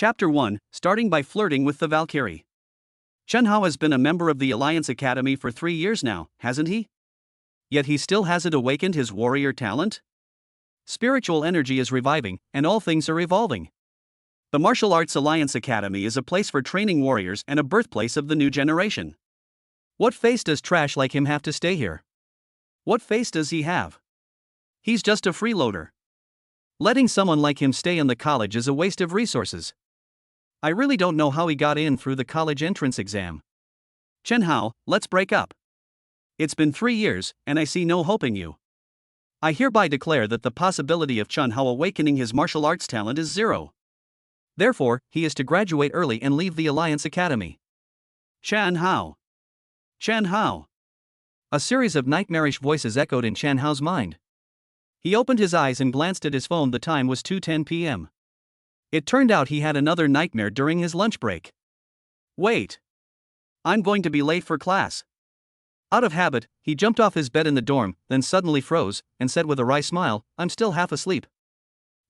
Chapter 1, starting by flirting with the Valkyrie. Chen Hao has been a member of the Alliance Academy for 3 years now, hasn't he? Yet he still hasn't awakened his warrior talent? Spiritual energy is reviving, and all things are evolving. The Martial Arts Alliance Academy is a place for training warriors and a birthplace of the new generation. What face does trash like him have to stay here? What face does he have? He's just a freeloader. Letting someone like him stay in the college is a waste of resources. I really don't know how he got in through the college entrance exam. Chen Hao, let's break up. It's been 3 years, and I see no hope in you. I hereby declare that the possibility of Chen Hao awakening his martial arts talent is 0. Therefore, he is to graduate early and leave the Alliance Academy. Chen Hao. Chen Hao. A series of nightmarish voices echoed in Chen Hao's mind. He opened his eyes and glanced at his phone. The time was 2:10 p.m. It turned out he had another nightmare during his lunch break. Wait. I'm going to be late for class. Out of habit, he jumped off his bed in the dorm, then suddenly froze, and said with a wry smile, I'm still half asleep.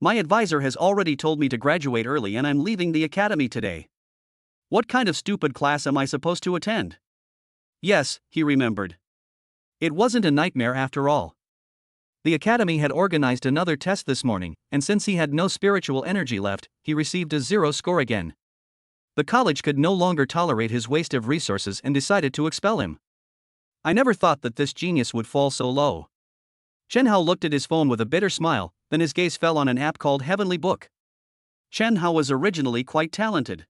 My advisor has already told me to graduate early and I'm leaving the academy today. What kind of stupid class am I supposed to attend? Yes, he remembered. It wasn't a nightmare after all. The academy had organized another test this morning, and since he had no spiritual energy left, he received a 0 score again. The college could no longer tolerate his waste of resources and decided to expel him. I never thought that this genius would fall so low. Chen Hao looked at his phone with a bitter smile, then his gaze fell on an app called Heavenly Book. Chen Hao was originally quite talented.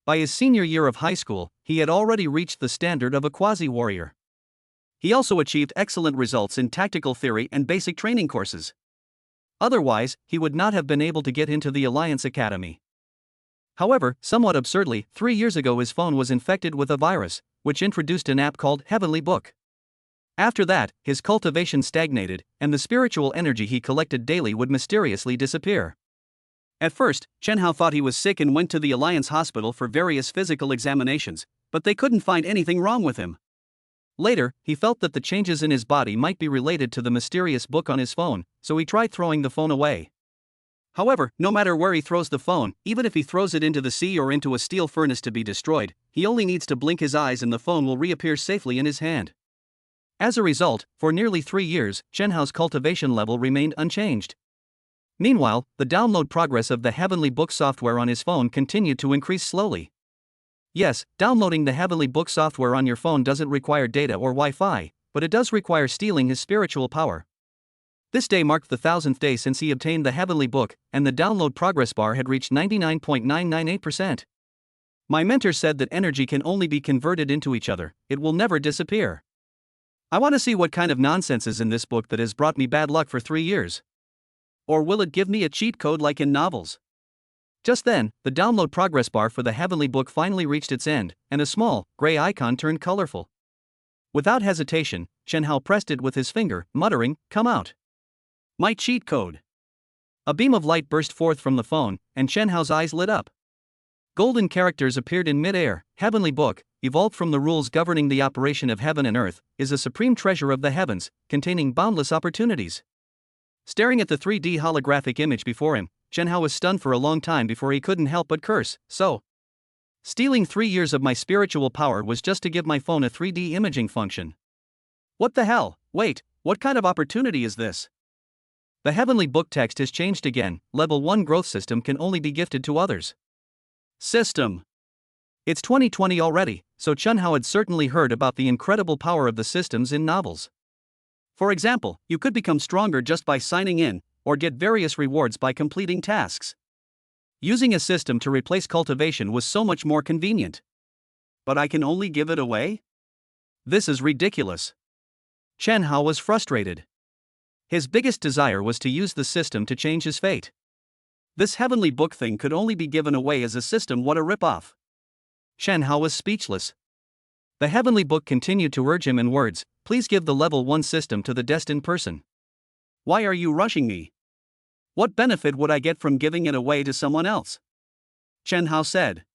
By his senior year of high school, he had already reached the standard of a quasi-warrior. He also achieved excellent results in tactical theory and basic training courses. Otherwise, he would not have been able to get into the Alliance Academy. However, somewhat absurdly, 3 years ago his phone was infected with a virus, which introduced an app called Heavenly Book. After that, his cultivation stagnated, and the spiritual energy he collected daily would mysteriously disappear. At first, Chen Hao thought he was sick and went to the Alliance hospital for various physical examinations, but they couldn't find anything wrong with him. Later, he felt that the changes in his body might be related to the mysterious book on his phone, so he tried throwing the phone away. However, no matter where he throws the phone, even if he throws it into the sea or into a steel furnace to be destroyed, he only needs to blink his eyes and the phone will reappear safely in his hand. As a result, for nearly 3 years, Chen Hao's cultivation level remained unchanged. Meanwhile, the download progress of the Heavenly Book software on his phone continued to increase slowly. Yes, downloading the Heavenly Book software on your phone doesn't require data or Wi-Fi, but it does require stealing his spiritual power. This day marked the 1000th day since he obtained the Heavenly Book, and the download progress bar had reached 99.998%. My mentor said that energy can only be converted into each other, it will never disappear. I want to see what kind of nonsense is in this book that has brought me bad luck for 3 years. Or will it give me a cheat code like in novels? Just then, the download progress bar for the Heavenly Book finally reached its end, and a small, gray icon turned colorful. Without hesitation, Chen Hao pressed it with his finger, muttering, "Come out." My cheat code. A beam of light burst forth from the phone, and Chen Hao's eyes lit up. Golden characters appeared in mid-air. Heavenly Book, evolved from the rules governing the operation of heaven and earth, is a supreme treasure of the heavens, containing boundless opportunities. Staring at the 3D holographic image before him, Chen Hao was stunned for a long time before he couldn't help but curse. So, stealing 3 years of my spiritual power was just to give my phone a 3D imaging function. What the hell? Wait, what kind of opportunity is this? The Heavenly Book text has changed again. Level 1 growth system can only be gifted to others. System. It's 2020 already, so Chen Hao had certainly heard about the incredible power of the systems in novels. For example, you could become stronger just by signing in, or get various rewards by completing tasks. Using a system to replace cultivation was so much more convenient. But I can only give it away? This is ridiculous. Chen Hao was frustrated. His biggest desire was to use the system to change his fate. This Heavenly Book thing could only be given away as a system. What a ripoff. Chen Hao was speechless. The Heavenly Book continued to urge him in words, "Please give the level 1 system to the destined person." Why are you rushing me? What benefit would I get from giving it away to someone else? Chen Hao said.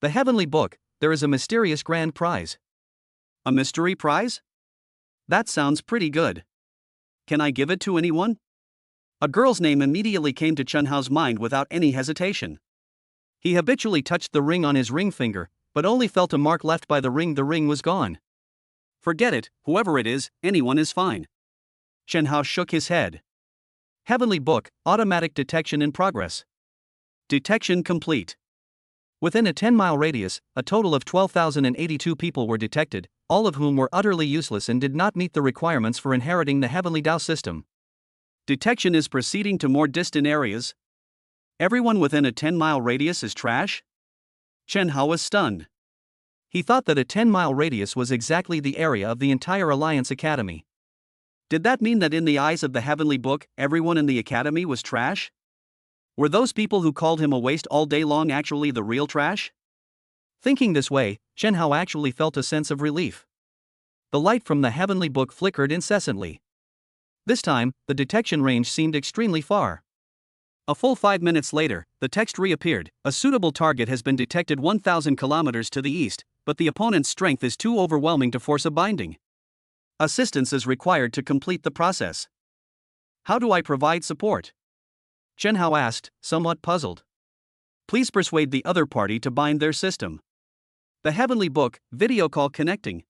The Heavenly Book, there is a mysterious grand prize. A mystery prize? That sounds pretty good. Can I give it to anyone? A girl's name immediately came to Chen Hao's mind without any hesitation. He habitually touched the ring on his ring finger, but only felt a mark left by the ring was gone. Forget it, whoever it is, anyone is fine. Chen Hao shook his head. Heavenly Book, automatic detection in progress. Detection complete. Within a 10-mile radius, a total of 12,082 people were detected, all of whom were utterly useless and did not meet the requirements for inheriting the Heavenly Dao system. Detection is proceeding to more distant areas. Everyone within a 10-mile radius is trash? Chen Hao was stunned. He thought that a 10-mile radius was exactly the area of the entire Alliance Academy. Did that mean that in the eyes of the Heavenly Book, everyone in the Academy was trash? Were those people who called him a waste all day long actually the real trash? Thinking this way, Chen Hao actually felt a sense of relief. The light from the Heavenly Book flickered incessantly. This time, the detection range seemed extremely far. A full 5 minutes later, the text reappeared: a suitable target has been detected 1,000 kilometers to the east, but the opponent's strength is too overwhelming to force a binding. Assistance is required to complete the process. How do I provide support? Chen Hao asked, somewhat puzzled. Please persuade the other party to bind their system. The Heavenly Book, video call connecting.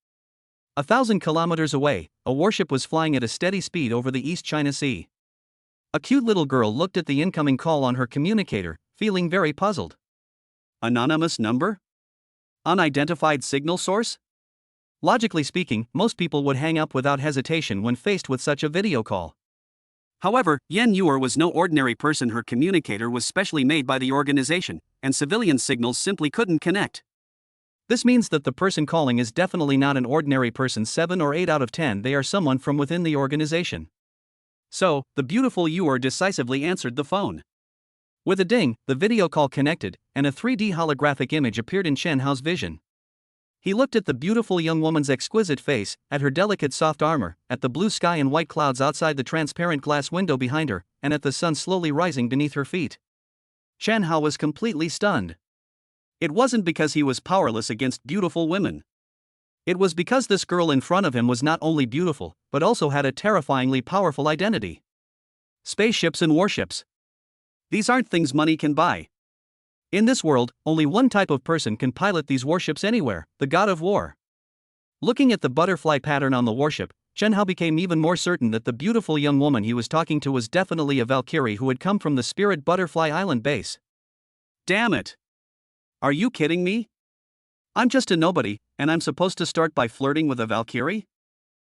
1,000 kilometers away, a warship was flying at a steady speed over the East China Sea. A cute little girl looked at the incoming call on her communicator, feeling very puzzled. Anonymous number? Unidentified signal source? Logically speaking, most people would hang up without hesitation when faced with such a video call. However, Yan Yuer was no ordinary person. Her communicator was specially made by the organization, and civilian signals simply couldn't connect. This means that the person calling is definitely not an ordinary person. 7 or 8 out of 10 they are someone from within the organization. So, the beautiful Yuer decisively answered the phone. With a ding, the video call connected, and a 3D holographic image appeared in Chen Hao's vision. He looked at the beautiful young woman's exquisite face, at her delicate soft armor, at the blue sky and white clouds outside the transparent glass window behind her, and at the sun slowly rising beneath her feet. Chen Hao was completely stunned. It wasn't because he was powerless against beautiful women. It was because this girl in front of him was not only beautiful, but also had a terrifyingly powerful identity. Spaceships and warships. These aren't things money can buy. In this world, only one type of person can pilot these warships anywhere: the god of war. Looking at the butterfly pattern on the warship, Chen Hao became even more certain that the beautiful young woman he was talking to was definitely a Valkyrie who had come from the Spirit Butterfly Island base. Damn it! Are you kidding me? I'm just a nobody, and I'm supposed to start by flirting with a Valkyrie?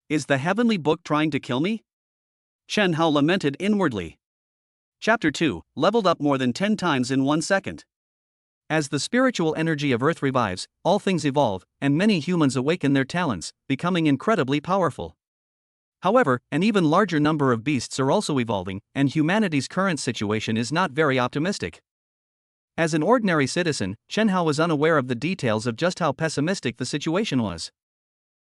Is the Heavenly Book trying to kill me? Chen Hao lamented inwardly. Chapter 2, leveled up more than 10 times in 1 second. As the spiritual energy of Earth revives, all things evolve, and many humans awaken their talents, becoming incredibly powerful. However, an even larger number of beasts are also evolving, and humanity's current situation is not very optimistic. As an ordinary citizen, Chen Hao was unaware of the details of just how pessimistic the situation was.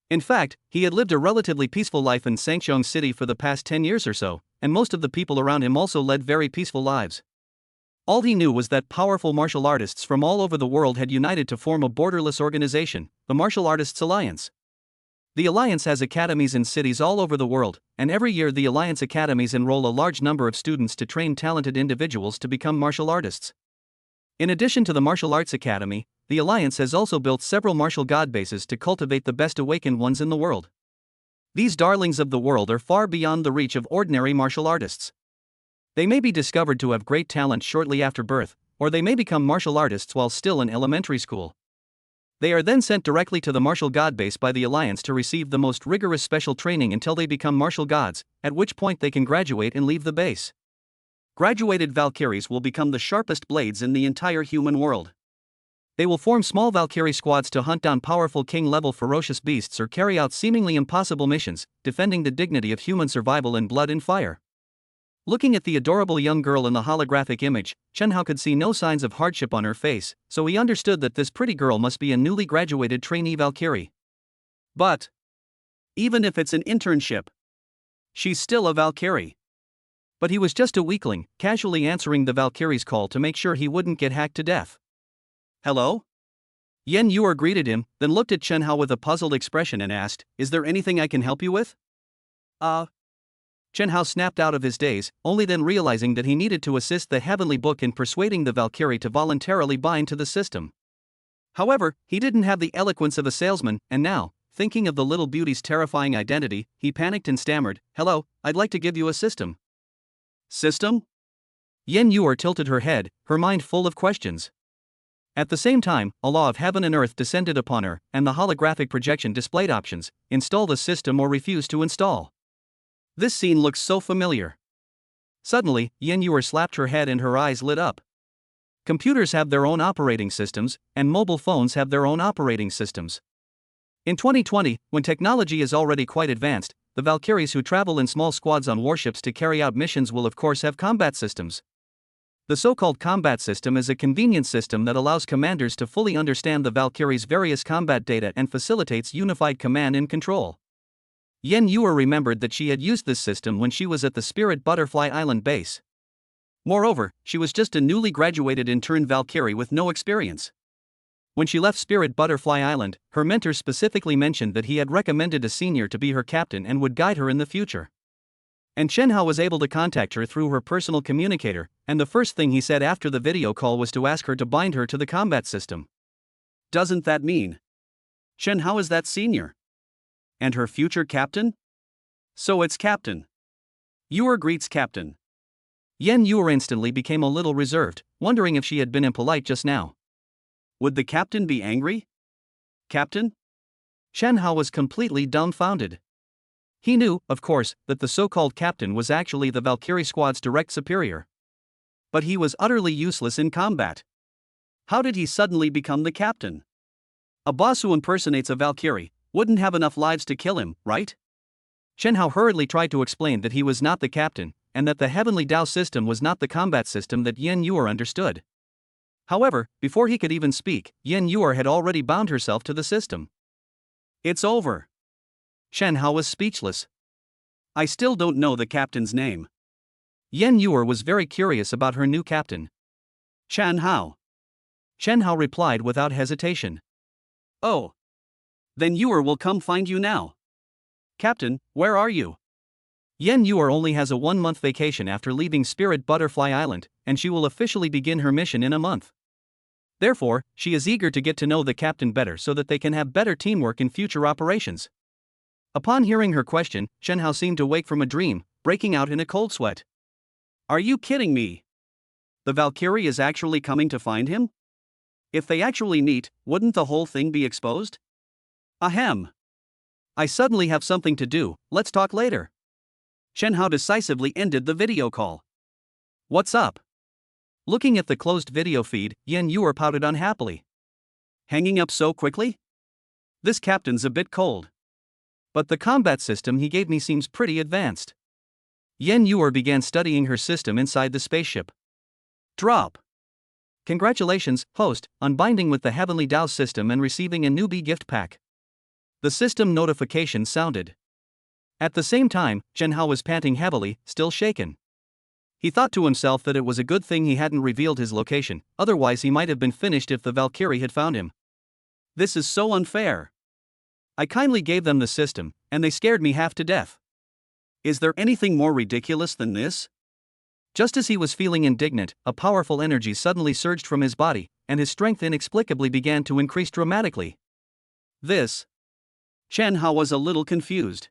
In fact, he had lived a relatively peaceful life in Sangchong City for the past 10 years or so, and most of the people around him also led very peaceful lives. All he knew was that powerful martial artists from all over the world had united to form a borderless organization, the Martial Artists Alliance. The Alliance has academies in cities all over the world, and every year the Alliance academies enroll a large number of students to train talented individuals to become martial artists. In addition to the Martial Arts Academy, the Alliance has also built several martial god bases to cultivate the best awakened ones in the world. These darlings of the world are far beyond the reach of ordinary martial artists. They may be discovered to have great talent shortly after birth, or they may become martial artists while still in elementary school. They are then sent directly to the martial god base by the Alliance to receive the most rigorous special training until they become martial gods, at which point they can graduate and leave the base. Graduated Valkyries will become the sharpest blades in the entire human world. They will form small Valkyrie squads to hunt down powerful king-level ferocious beasts or carry out seemingly impossible missions, defending the dignity of human survival in blood and fire. Looking at the adorable young girl in the holographic image, Chen Hao could see no signs of hardship on her face, so he understood that this pretty girl must be a newly graduated trainee Valkyrie. But even if it's an internship, she's still a Valkyrie. But he was just a weakling, casually answering the Valkyrie's call to make sure he wouldn't get hacked to death. Hello? Yan Yuer greeted him, then looked at Chen Hao with a puzzled expression and asked, "Is there anything I can help you with?" Chen Hao snapped out of his daze, only then realizing that he needed to assist the heavenly book in persuading the Valkyrie to voluntarily bind to the system. However, he didn't have the eloquence of a salesman, and now, thinking of the little beauty's terrifying identity, he panicked and stammered, "Hello, I'd like to give you a system." System? Yen Yuer tilted her head, her mind full of questions. At the same time, a law of heaven and earth descended upon her, and the holographic projection displayed options: install the system or refuse to install. This scene looks so familiar. Suddenly, Yen Yuer slapped her head and her eyes lit up. Computers have their own operating systems, and mobile phones have their own operating systems. In 2020, when technology is already quite advanced, the Valkyries who travel in small squads on warships to carry out missions will of course have combat systems. The so-called combat system is a convenient system that allows commanders to fully understand the Valkyries' various combat data and facilitates unified command and control. Yen Yuer remembered that she had used this system when she was at the Spirit Butterfly Island base. Moreover, she was just a newly graduated intern Valkyrie with no experience. When she left Spirit Butterfly Island, her mentor specifically mentioned that he had recommended a senior to be her captain and would guide her in the future. And Chen Hao was able to contact her through her personal communicator, and the first thing he said after the video call was to ask her to bind her to the combat system. Doesn't that mean Chen Hao is that senior? And her future captain? So it's Captain Yuer greets Captain. Yen Yuer instantly became a little reserved, wondering if she had been impolite just now. Would the captain be angry? Captain? Chen Hao was completely dumbfounded. He knew, of course, that the so-called captain was actually the Valkyrie squad's direct superior. But he was utterly useless in combat. How did he suddenly become the captain? A boss who impersonates a Valkyrie wouldn't have enough lives to kill him, right? Chen Hao hurriedly tried to explain that he was not the captain, and that the heavenly Dao system was not the combat system that Yen Yuer understood. However, before he could even speak, Yen Yuer had already bound herself to the system. It's over. Chen Hao was speechless. I still don't know the captain's name. Yen Yuer was very curious about her new captain. Chen Hao. Chen Hao replied without hesitation. Oh. Then Yuer will come find you now. Captain, where are you? Yen Yuer only has a 1-month vacation after leaving Spirit Butterfly Island, and she will officially begin her mission in a month. Therefore, she is eager to get to know the captain better so that they can have better teamwork in future operations. Upon hearing her question, Chen Hao seemed to wake from a dream, breaking out in a cold sweat. Are you kidding me? The Valkyrie is actually coming to find him? If they actually meet, wouldn't the whole thing be exposed? Ahem. I suddenly have something to do, let's talk later. Chen Hao decisively ended the video call. What's up? Looking at the closed video feed, Yen Yuer pouted unhappily. Hanging up so quickly? This captain's a bit cold. But the combat system he gave me seems pretty advanced. Yen Yuer began studying her system inside the spaceship. Drop. Congratulations, host, on binding with the Heavenly Dao system and receiving a newbie gift pack. The system notification sounded. At the same time, Chen Hao was panting heavily, still shaken. He thought to himself that it was a good thing he hadn't revealed his location, otherwise he might have been finished if the Valkyrie had found him. This is so unfair. I kindly gave them the system, and they scared me half to death. Is there anything more ridiculous than this? Just as he was feeling indignant, a powerful energy suddenly surged from his body, and his strength inexplicably began to increase dramatically. This. Chen Hao was a little confused.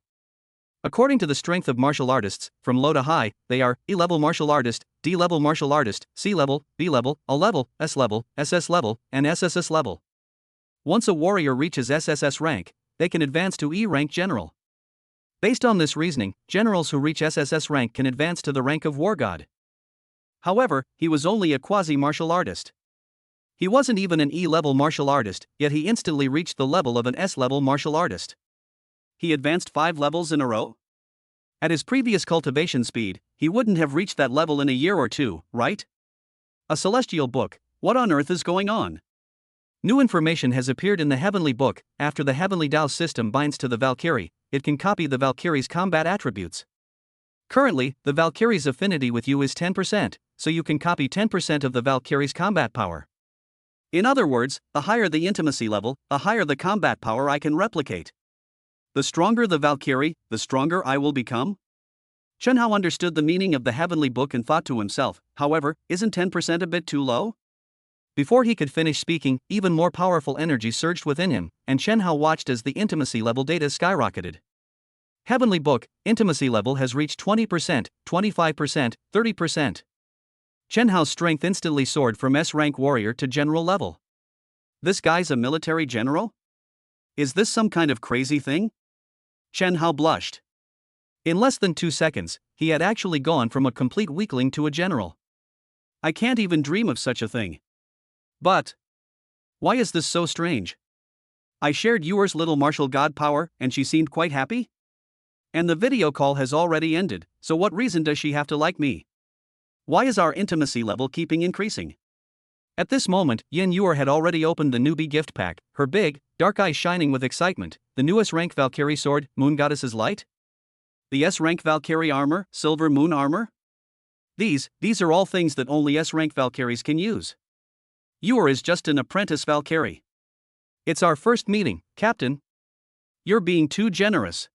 According to the strength of martial artists, from low to high, they are E-level martial artist, D-level martial artist, C-level, B-level, A-level, S-level, SS level, and SSS level. Once a warrior reaches SSS rank, they can advance to E-rank general. Based on this reasoning, generals who reach SSS rank can advance to the rank of war god. However, he was only a quasi-martial artist. He wasn't even an E-level martial artist, yet he instantly reached the level of an S-level martial artist. He advanced 5 levels in a row? At his previous cultivation speed, he wouldn't have reached that level in a year or two, right? A celestial book, what on earth is going on? New information has appeared in the Heavenly Book. After the Heavenly Dao system binds to the Valkyrie, it can copy the Valkyrie's combat attributes. Currently, the Valkyrie's affinity with you is 10%, so you can copy 10% of the Valkyrie's combat power. In other words, the higher the intimacy level, the higher the combat power I can replicate. The stronger the Valkyrie, the stronger I will become? Chen Hao understood the meaning of the heavenly book and thought to himself, however, isn't 10% a bit too low? Before he could finish speaking, even more powerful energy surged within him, and Chen Hao watched as the intimacy level data skyrocketed. Heavenly book, intimacy level has reached 20%, 25%, 30%. Chen Hao's strength instantly soared from S-rank warrior to general level. This guy's a military general? Is this some kind of crazy thing? Chen Hao blushed. In less than 2 seconds, he had actually gone from a complete weakling to a general. I can't even dream of such a thing. But why is this so strange? I shared Yuer's little martial god power, and she seemed quite happy? And the video call has already ended, so what reason does she have to like me? Why is our intimacy level keeping increasing? At this moment, Yin Yuer had already opened the newbie gift pack, her big, dark eyes shining with excitement. The new S-rank Valkyrie sword, Moon Goddess's Light? The S-rank Valkyrie armor, Silver Moon armor? These are all things that only S-rank Valkyries can use. Yuer is just an apprentice Valkyrie. It's our first meeting, Captain. You're being too generous.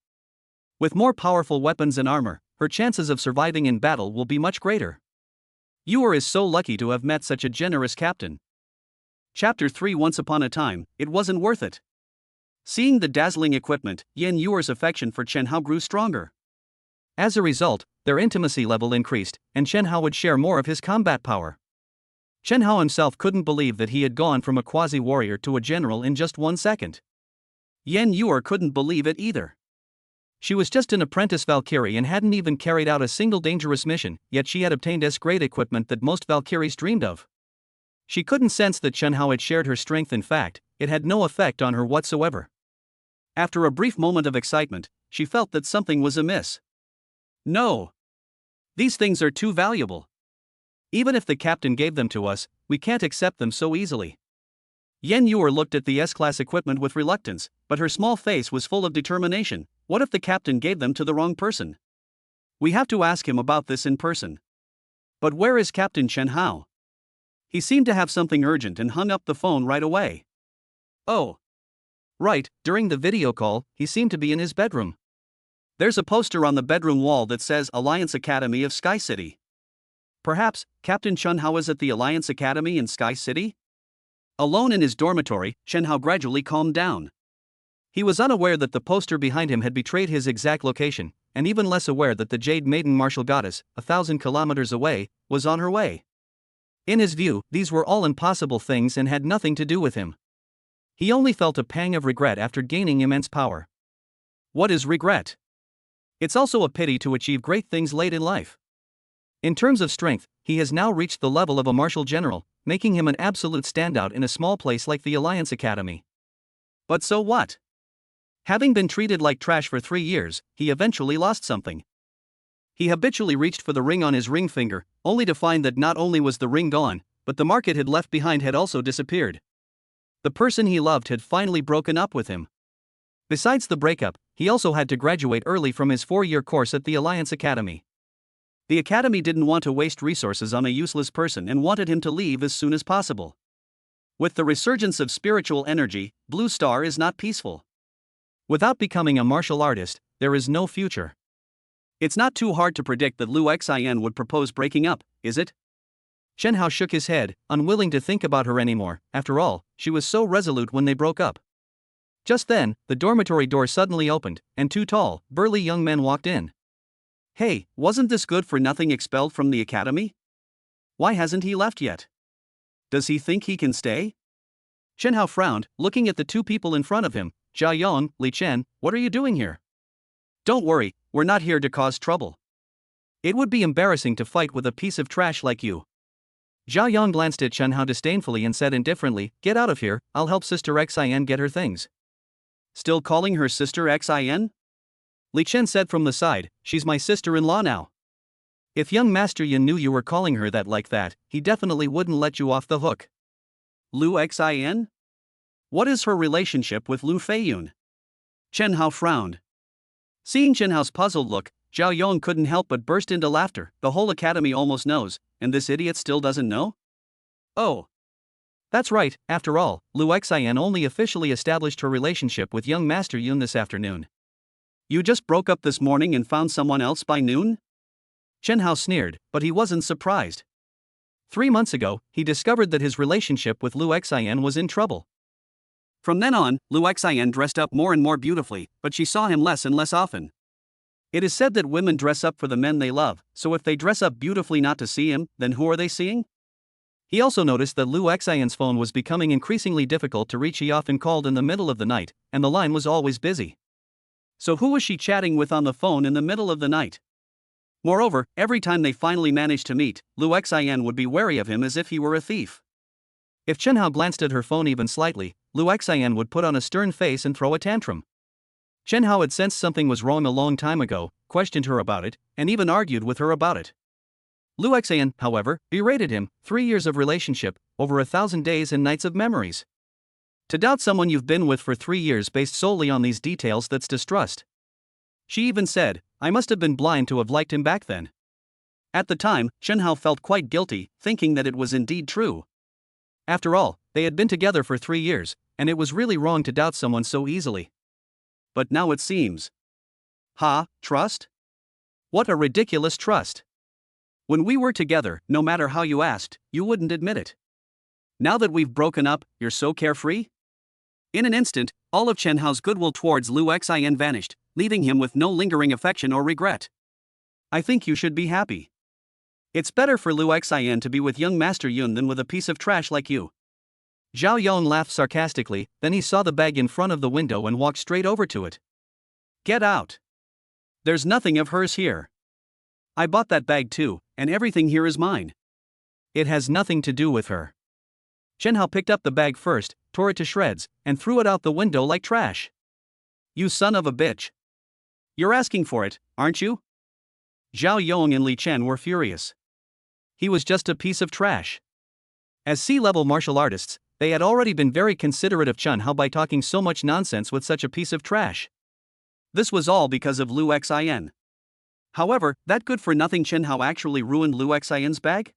With more powerful weapons and armor, her chances of surviving in battle will be much greater. Yuer is so lucky to have met such a generous captain. Chapter 3 Once upon a time, it wasn't worth it. Seeing the dazzling equipment, Yin Yuer's affection for Chen Hao grew stronger. As a result, their intimacy level increased, and Chen Hao would share more of his combat power. Chen Hao himself couldn't believe that he had gone from a quasi-warrior to a general in just 1 second. Yin Yuer couldn't believe it either. She was just an apprentice Valkyrie and hadn't even carried out a single dangerous mission, yet she had obtained S-grade equipment that most Valkyries dreamed of. She couldn't sense that Chen Hao had shared her strength. In fact, it had no effect on her whatsoever. After a brief moment of excitement, she felt that something was amiss. No. These things are too valuable. Even if the captain gave them to us, we can't accept them so easily. Yin Yuer looked at the S-class equipment with reluctance, but her small face was full of determination. What if the captain gave them to the wrong person? We have to ask him about this in person. But where is Captain Chen Hao? He seemed to have something urgent and hung up the phone right away. Oh. Right, during the video call, he seemed to be in his bedroom. There's a poster on the bedroom wall that says Alliance Academy of Sky City. Perhaps, Captain Chen Hao is at the Alliance Academy in Sky City? Alone in his dormitory, Chen Hao gradually calmed down. He was unaware that the poster behind him had betrayed his exact location, and even less aware that the Jade Maiden Martial Goddess, 1,000 kilometers away, was on her way. In his view, these were all impossible things and had nothing to do with him. He only felt a pang of regret after gaining immense power. What is regret? It's also a pity to achieve great things late in life. In terms of strength, he has now reached the level of a martial general, making him an absolute standout in a small place like the Alliance Academy. But so what? Having been treated like trash for 3 years, he eventually lost something. He habitually reached for the ring on his ring finger, only to find that not only was the ring gone, but the mark it had left behind had also disappeared. The person he loved had finally broken up with him. Besides the breakup, he also had to graduate early from his 4-year course at the Alliance Academy. The Academy didn't want to waste resources on a useless person and wanted him to leave as soon as possible. With the resurgence of spiritual energy, Blue Star is not peaceful. Without becoming a martial artist, there is no future. It's not too hard to predict that Lu Xin would propose breaking up, is it? Chen Hao shook his head, unwilling to think about her anymore. After all, she was so resolute when they broke up. Just then, the dormitory door suddenly opened, and 2 tall, burly young men walked in. Hey, wasn't this good for nothing expelled from the academy? Why hasn't he left yet? Does he think he can stay? Chen Hao frowned, looking at the 2 people in front of him. Jia Yong, Li Chen, what are you doing here? Don't worry, we're not here to cause trouble. It would be embarrassing to fight with a piece of trash like you. Jia Yong glanced at Chen Hao disdainfully and said indifferently, get out of here, I'll help Sister Xin get her things. Still calling her Sister Xin? Li Chen said from the side, she's my sister-in-law now. If young Master Yin knew you were calling her that like that, he definitely wouldn't let you off the hook. Lu Xin? What is her relationship with Lu Feiyun? Chen Hao frowned. Seeing Chen Hao's puzzled look, Zhao Yong couldn't help but burst into laughter. The whole academy almost knows, and this idiot still doesn't know? Oh. That's right, after all, Lu Xin only officially established her relationship with young Master Yun this afternoon. You just broke up this morning and found someone else by noon? Chen Hao sneered, but he wasn't surprised. 3 months ago, he discovered that his relationship with Lu Xian was in trouble. From then on, Lu Xian dressed up more and more beautifully, but she saw him less and less often. It is said that women dress up for the men they love, so if they dress up beautifully not to see him, then who are they seeing? He also noticed that Lu Xian's phone was becoming increasingly difficult to reach. He often called in the middle of the night, and the line was always busy. So who was she chatting with on the phone in the middle of the night? Moreover, every time they finally managed to meet, Lu Xian would be wary of him as if he were a thief. If Chen Hao glanced at her phone even slightly, Lu Xian would put on a stern face and throw a tantrum. Chen Hao had sensed something was wrong a long time ago, questioned her about it, and even argued with her about it. Lu Xian, however, berated him. 3 years of relationship, over 1,000 days and nights of memories. To doubt someone you've been with for 3 years based solely on these details, that's distrust. She even said, I must have been blind to have liked him back then. At the time, Chen Hao felt quite guilty, thinking that it was indeed true. After all, they had been together for 3 years, and it was really wrong to doubt someone so easily. But now it seems. Trust? What a ridiculous trust. When we were together, no matter how you asked, you wouldn't admit it. Now that we've broken up, you're so carefree? In an instant, all of Chen Hao's goodwill towards Lu Xian vanished, leaving him with no lingering affection or regret. I think you should be happy. It's better for Lu Xian to be with young Master Yun than with a piece of trash like you. Zhao Yong laughed sarcastically, then he saw the bag in front of the window and walked straight over to it. Get out. There's nothing of hers here. I bought that bag too, and everything here is mine. It has nothing to do with her. Chen Hao picked up the bag first, tore it to shreds, and threw it out the window like trash. You son of a bitch. You're asking for it, aren't you? Zhao Yong and Li Chen were furious. He was just a piece of trash. As sea-level martial artists, they had already been very considerate of Chen Hao by talking so much nonsense with such a piece of trash. This was all because of Lu Xian. However, that good-for-nothing Chen Hao actually ruined Lu Xian's bag?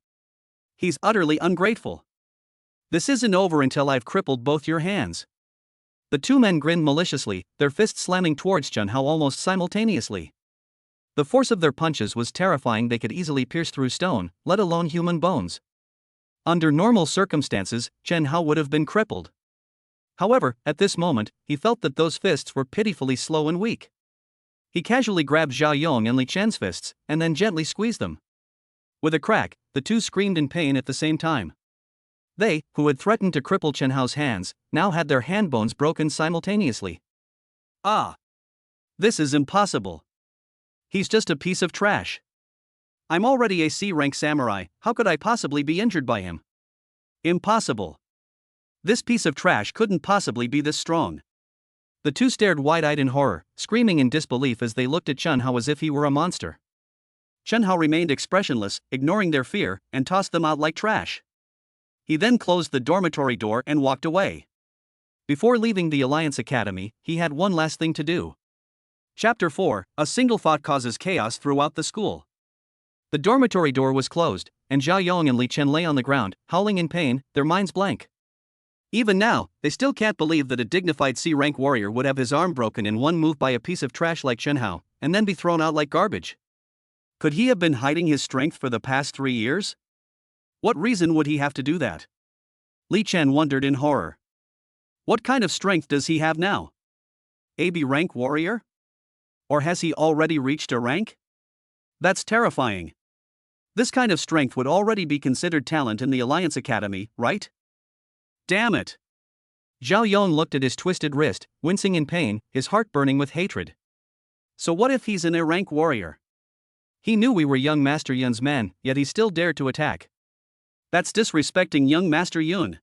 He's utterly ungrateful. This isn't over until I've crippled both your hands. The two men grinned maliciously, their fists slamming towards Chen Hao almost simultaneously. The force of their punches was terrifying. They could easily pierce through stone, let alone human bones. Under normal circumstances, Chen Hao would have been crippled. However, at this moment, he felt that those fists were pitifully slow and weak. He casually grabbed Zhao Yong and Li Chen's fists, and then gently squeezed them. With a crack, the two screamed in pain at the same time. They, who had threatened to cripple Chen Hao's hands, now had their hand bones broken simultaneously. This is impossible. He's just a piece of trash. I'm already a C-rank samurai, how could I possibly be injured by him? Impossible. This piece of trash couldn't possibly be this strong. The two stared wide-eyed in horror, screaming in disbelief as they looked at Chen Hao as if he were a monster. Chen Hao remained expressionless, ignoring their fear, and tossed them out like trash. He then closed the dormitory door and walked away. Before leaving the Alliance Academy, he had one last thing to do. Chapter 4, A single thought causes chaos throughout the school. The dormitory door was closed, and Zhao Yong and Li Chen lay on the ground, howling in pain, their minds blank. Even now, they still can't believe that a dignified C-rank warrior would have his arm broken in one move by a piece of trash like Chen Hao, and then be thrown out like garbage. Could he have been hiding his strength for the past 3 years? What reason would he have to do that? Li Chen wondered in horror. What kind of strength does he have now? A B rank warrior? Or has he already reached a rank? That's terrifying. This kind of strength would already be considered talent in the Alliance Academy, right? Damn it! Zhao Yong looked at his twisted wrist, wincing in pain, his heart burning with hatred. So what if he's an A-rank warrior? He knew we were young Master Yun's men, yet he still dared to attack. That's disrespecting young Master Yun.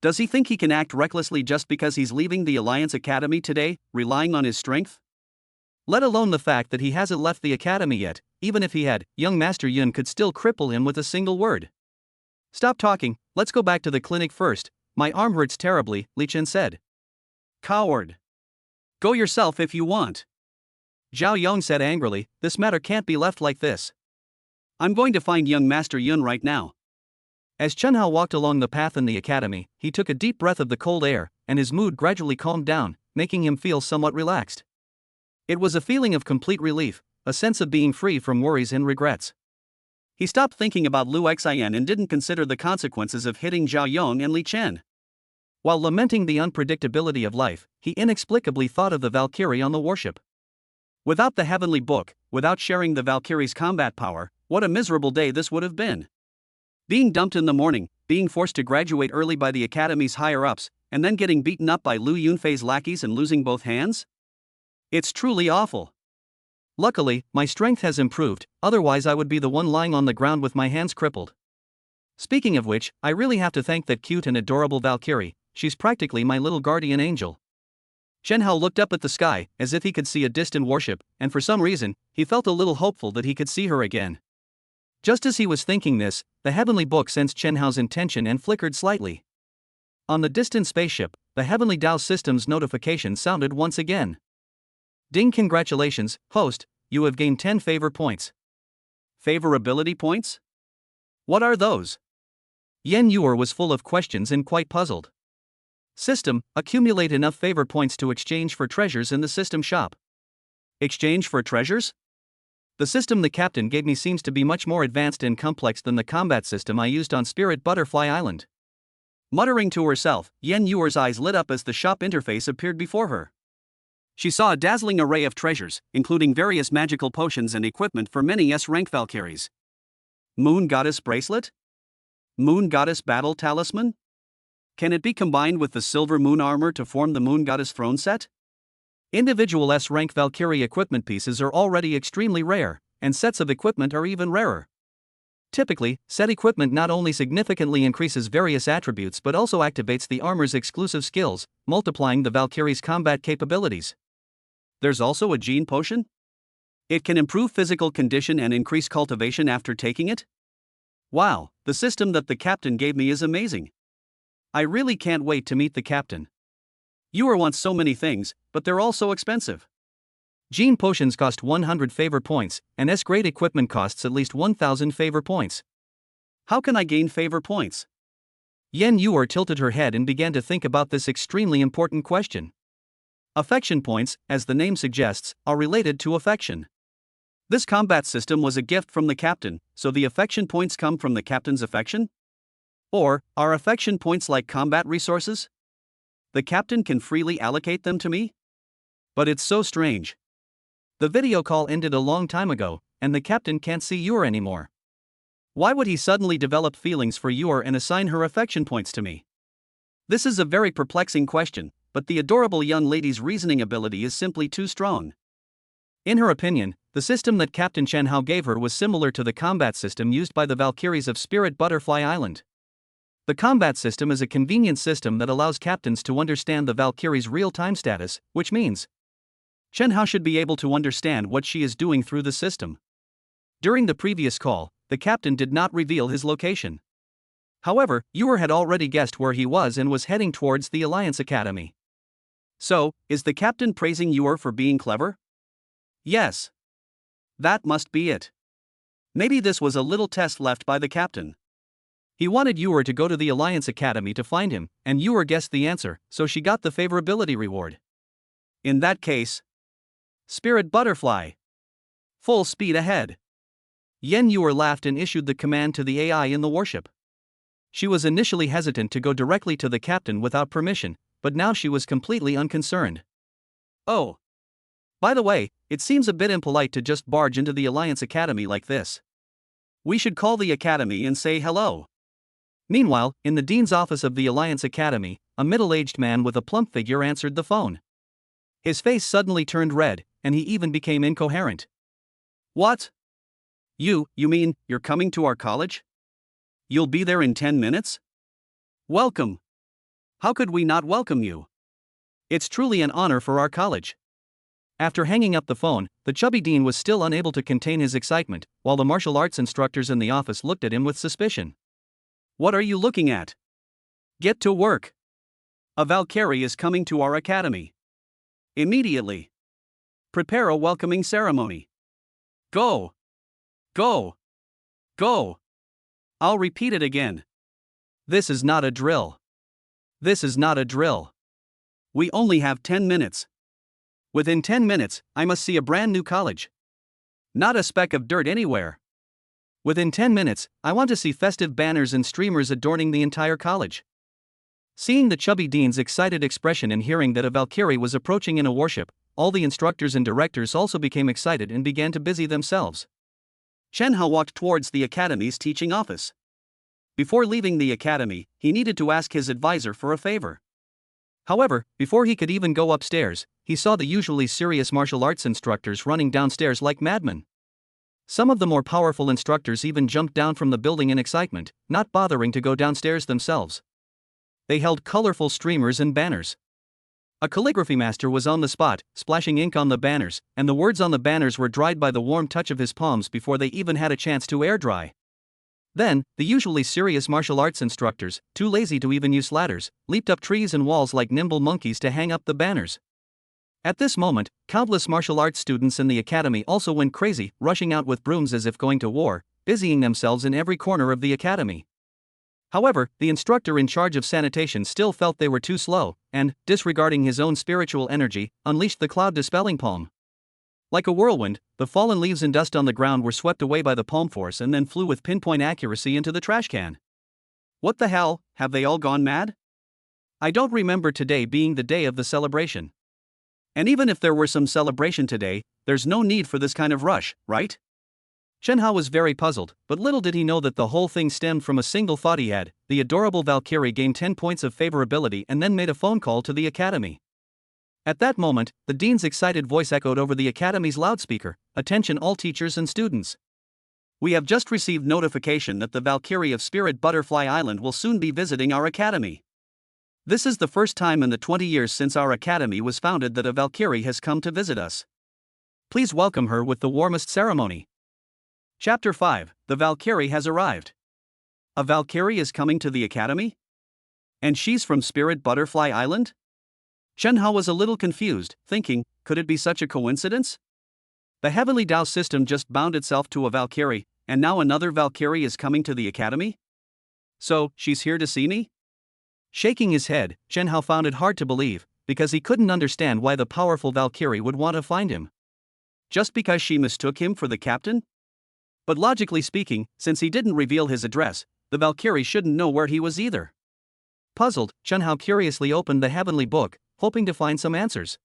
Does he think he can act recklessly just because he's leaving the Alliance Academy today, relying on his strength? Let alone the fact that he hasn't left the academy yet. Even if he had, young Master Yun could still cripple him with a single word. Stop talking, let's go back to the clinic first. My arm hurts terribly, Li Chen said. Coward. Go yourself if you want. Zhao Yong said angrily, this matter can't be left like this. I'm going to find young Master Yun right now. As Chen Hao walked along the path in the academy, he took a deep breath of the cold air, and his mood gradually calmed down, making him feel somewhat relaxed. It was a feeling of complete relief, a sense of being free from worries and regrets. He stopped thinking about Lu Xin and didn't consider the consequences of hitting Zhao Yong and Li Chen. While lamenting the unpredictability of life, he inexplicably thought of the Valkyrie on the warship. Without the heavenly book, without sharing the Valkyrie's combat power, what a miserable day this would have been. Being dumped in the morning, being forced to graduate early by the academy's higher-ups, and then getting beaten up by Lu Yunfei's lackeys and losing both hands? It's truly awful. Luckily, my strength has improved, otherwise I would be the one lying on the ground with my hands crippled. Speaking of which, I really have to thank that cute and adorable Valkyrie. She's practically my little guardian angel. Chen Hao looked up at the sky, as if he could see a distant warship, and for some reason, he felt a little hopeful that he could see her again. Just as he was thinking this, the heavenly book sensed Chen Hao's intention and flickered slightly. On the distant spaceship, the heavenly Dao system's notification sounded once again. Ding, congratulations, host, you have gained 10 favor points. Favorability points? What are those? Yen Yuer was full of questions and quite puzzled. System, accumulate enough favor points to exchange for treasures in the system shop. Exchange for treasures? The system the captain gave me seems to be much more advanced and complex than the combat system I used on Spirit Butterfly Island. Muttering to herself, Yen Yuer's eyes lit up as the shop interface appeared before her. She saw a dazzling array of treasures, including various magical potions and equipment for many S-rank Valkyries. Moon Goddess Bracelet? Moon Goddess Battle Talisman? Can it be combined with the Silver Moon Armor to form the Moon Goddess Throne Set? Individual S-rank Valkyrie equipment pieces are already extremely rare, and sets of equipment are even rarer. Typically, set equipment not only significantly increases various attributes but also activates the armor's exclusive skills, multiplying the Valkyrie's combat capabilities. There's also a gene potion? It can improve physical condition and increase cultivation after taking it? Wow, the system that the captain gave me is amazing. I really can't wait to meet the captain. Yuer wants so many things, but they're all so expensive. Gene potions cost 100 favor points, and S-grade equipment costs at least 1000 favor points. How can I gain favor points? Yen Yuer tilted her head and began to think about this extremely important question. Affection points, as the name suggests, are related to affection. This combat system was a gift from the captain, so the affection points come from the captain's affection? Or, are affection points like combat resources? The captain can freely allocate them to me? But it's so strange. The video call ended a long time ago, and the captain can't see Yuer anymore. Why would he suddenly develop feelings for Yuer and assign her affection points to me? This is a very perplexing question, but the adorable young lady's reasoning ability is simply too strong. In her opinion, the system that Captain Chen Hao gave her was similar to the combat system used by the Valkyries of Spirit Butterfly Island. The combat system is a convenient system that allows captains to understand the Valkyrie's real-time status, which means Chen Hao should be able to understand what she is doing through the system. During the previous call, the captain did not reveal his location. However, Yuer had already guessed where he was and was heading towards the Alliance Academy. So, is the captain praising Yuer for being clever? Yes. That must be it. Maybe this was a little test left by the captain. He wanted Yuer to go to the Alliance Academy to find him, and Yuer guessed the answer, so she got the favorability reward. In that case, Spirit Butterfly. Full speed ahead. Yen Yuer laughed and issued the command to the AI in the warship. She was initially hesitant to go directly to the captain without permission, but now she was completely unconcerned. Oh. By the way, it seems a bit impolite to just barge into the Alliance Academy like this. We should call the Academy and say hello. Meanwhile, in the dean's office of the Alliance Academy, a middle-aged man with a plump figure answered the phone. His face suddenly turned red, and he even became incoherent. What? You mean, you're coming to our college? You'll be there in 10 minutes? Welcome. How could we not welcome you? It's truly an honor for our college. After hanging up the phone, the chubby dean was still unable to contain his excitement, while the martial arts instructors in the office looked at him with suspicion. What are you looking at? Get to work. A Valkyrie is coming to our academy. Immediately. Prepare a welcoming ceremony. Go. Go. Go. I'll repeat it again. This is not a drill. This is not a drill. We only have 10 minutes. Within 10 minutes, I must see a brand new college. Not a speck of dirt anywhere. Within 10 minutes, I want to see festive banners and streamers adorning the entire college. Seeing the chubby dean's excited expression and hearing that a Valkyrie was approaching in a warship, all the instructors and directors also became excited and began to busy themselves. Chen Hao walked towards the academy's teaching office. Before leaving the academy, he needed to ask his advisor for a favor. However, before he could even go upstairs, he saw the usually serious martial arts instructors running downstairs like madmen. Some of the more powerful instructors even jumped down from the building in excitement, not bothering to go downstairs themselves. They held colorful streamers and banners. A calligraphy master was on the spot, splashing ink on the banners, and the words on the banners were dried by the warm touch of his palms before they even had a chance to air dry. Then, the usually serious martial arts instructors, too lazy to even use ladders, leaped up trees and walls like nimble monkeys to hang up the banners. At this moment, countless martial arts students in the academy also went crazy, rushing out with brooms as if going to war, busying themselves in every corner of the academy. However, the instructor in charge of sanitation still felt they were too slow, and, disregarding his own spiritual energy, unleashed the cloud-dispelling palm. Like a whirlwind, the fallen leaves and dust on the ground were swept away by the palm force and then flew with pinpoint accuracy into the trash can. What the hell, have they all gone mad? I don't remember today being the day of the celebration. And even if there were some celebration today, there's no need for this kind of rush, right? Chen Hao was very puzzled, but little did he know that the whole thing stemmed from a single thought he had. The adorable Valkyrie gained 10 points of favorability and then made a phone call to the academy. At that moment, the dean's excited voice echoed over the academy's loudspeaker. Attention all teachers and students. We have just received notification that the Valkyrie of Spirit Butterfly Island will soon be visiting our academy. This is the first time in the 20 years since our academy was founded that a Valkyrie has come to visit us. Please welcome her with the warmest ceremony. Chapter 5, The Valkyrie has arrived. A Valkyrie is coming to the academy? And she's from Spirit Butterfly Island? Chen Hao was a little confused, thinking, could it be such a coincidence? The Heavenly Tao system just bound itself to a Valkyrie, and now another Valkyrie is coming to the academy? So, she's here to see me? Shaking his head, Chen Hao found it hard to believe, because he couldn't understand why the powerful Valkyrie would want to find him. Just because she mistook him for the captain? But logically speaking, since he didn't reveal his address, the Valkyrie shouldn't know where he was either. Puzzled, Chen Hao curiously opened the Heavenly Book, hoping to find some answers.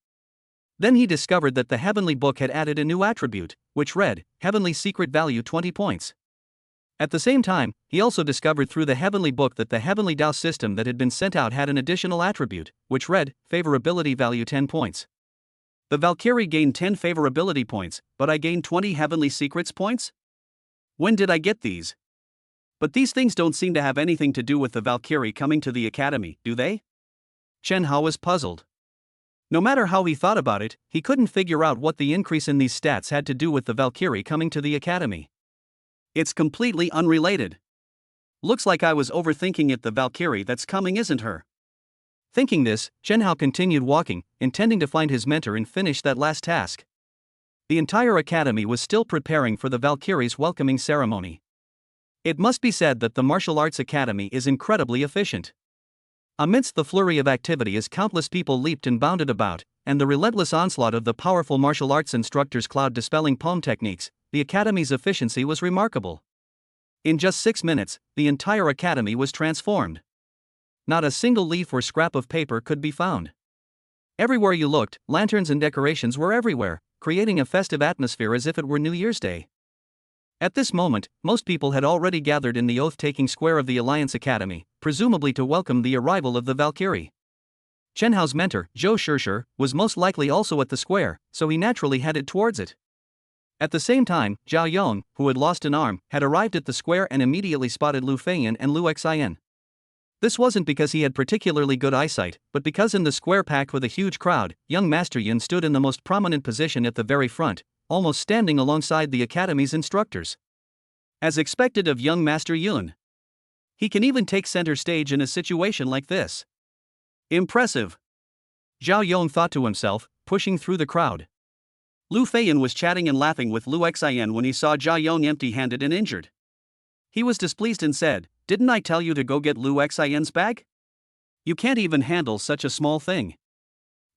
Then he discovered that the Heavenly Book had added a new attribute, which read, Heavenly Secret Value 20 points. At the same time, he also discovered through the Heavenly Book that the Heavenly Tao system that had been sent out had an additional attribute, which read, Favorability Value 10 points. The Valkyrie gained 10 favorability points, but I gained 20 Heavenly Secrets points? When did I get these? But these things don't seem to have anything to do with the Valkyrie coming to the academy, do they? Chen Hao was puzzled. No matter how he thought about it, he couldn't figure out what the increase in these stats had to do with the Valkyrie coming to the academy. It's completely unrelated. Looks like I was overthinking it. The Valkyrie that's coming isn't her. Thinking this, Chen Hao continued walking, intending to find his mentor and finish that last task. The entire academy was still preparing for the Valkyrie's welcoming ceremony. It must be said that the martial arts academy is incredibly efficient. Amidst the flurry of activity as countless people leaped and bounded about, and the relentless onslaught of the powerful martial arts instructors' cloud-dispelling palm techniques, the academy's efficiency was remarkable. In just 6 minutes, the entire academy was transformed. Not a single leaf or scrap of paper could be found. Everywhere you looked, lanterns and decorations were everywhere, creating a festive atmosphere as if it were New Year's Day. At this moment, most people had already gathered in the oath-taking square of the Alliance Academy, presumably to welcome the arrival of the Valkyrie. Chen Hao's mentor, Zhou Shishir, was most likely also at the square, so he naturally headed towards it. At the same time, Zhao Yong, who had lost an arm, had arrived at the square and immediately spotted Lu Feiyan and Lu Xian. This wasn't because he had particularly good eyesight, but because in the square packed with a huge crowd, young Master Yun stood in the most prominent position at the very front, almost standing alongside the academy's instructors. As expected of young Master Yun. He can even take center stage in a situation like this. Impressive. Zhao Yong thought to himself, pushing through the crowd. Lu Feiyan was chatting and laughing with Lu Xian when he saw Zhao Yong empty-handed and injured. He was displeased and said, "Didn't I tell you to go get Lu Xian's bag? You can't even handle such a small thing."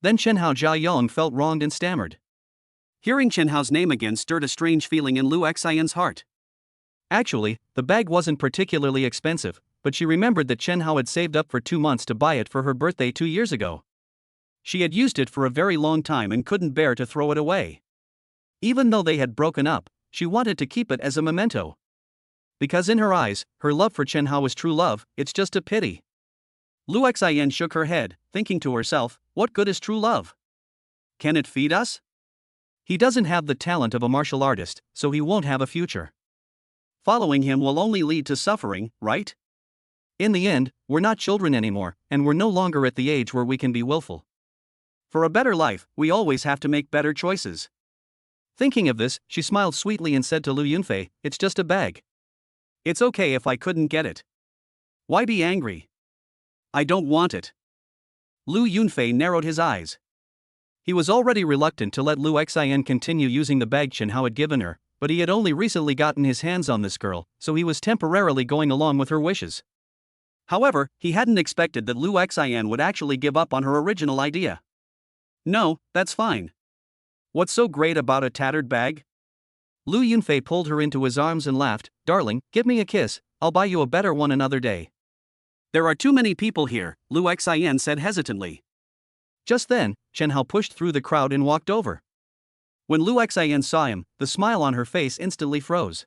Then Chen Hao Zhao Yong felt wronged and stammered. Hearing Chen Hao's name again stirred a strange feeling in Lu Xian's heart. Actually, the bag wasn't particularly expensive, but she remembered that Chen Hao had saved up for 2 months to buy it for her birthday 2 years ago. She had used it for a very long time and couldn't bear to throw it away. Even though they had broken up, she wanted to keep it as a memento. Because in her eyes, her love for Chen Hao was true love. It's just a pity. Lu Xian shook her head, thinking to herself, what good is true love? Can it feed us? He doesn't have the talent of a martial artist, so he won't have a future. Following him will only lead to suffering, right? In the end, we're not children anymore, and we're no longer at the age where we can be willful. For a better life, we always have to make better choices. Thinking of this, she smiled sweetly and said to Lu Yunfei, it's just a bag. It's okay if I couldn't get it. Why be angry? I don't want it. Lu Yunfei narrowed his eyes. He was already reluctant to let Lu Xian continue using the bag Chen Hao had given her, but he had only recently gotten his hands on this girl, so he was temporarily going along with her wishes. However, he hadn't expected that Lu Xian would actually give up on her original idea. No, that's fine. What's so great about a tattered bag? Lu Yunfei pulled her into his arms and laughed, darling, give me a kiss, I'll buy you a better one another day. There are too many people here, Lu Xian said hesitantly. Just then, Chen Hao pushed through the crowd and walked over. When Lu Xian saw him, the smile on her face instantly froze.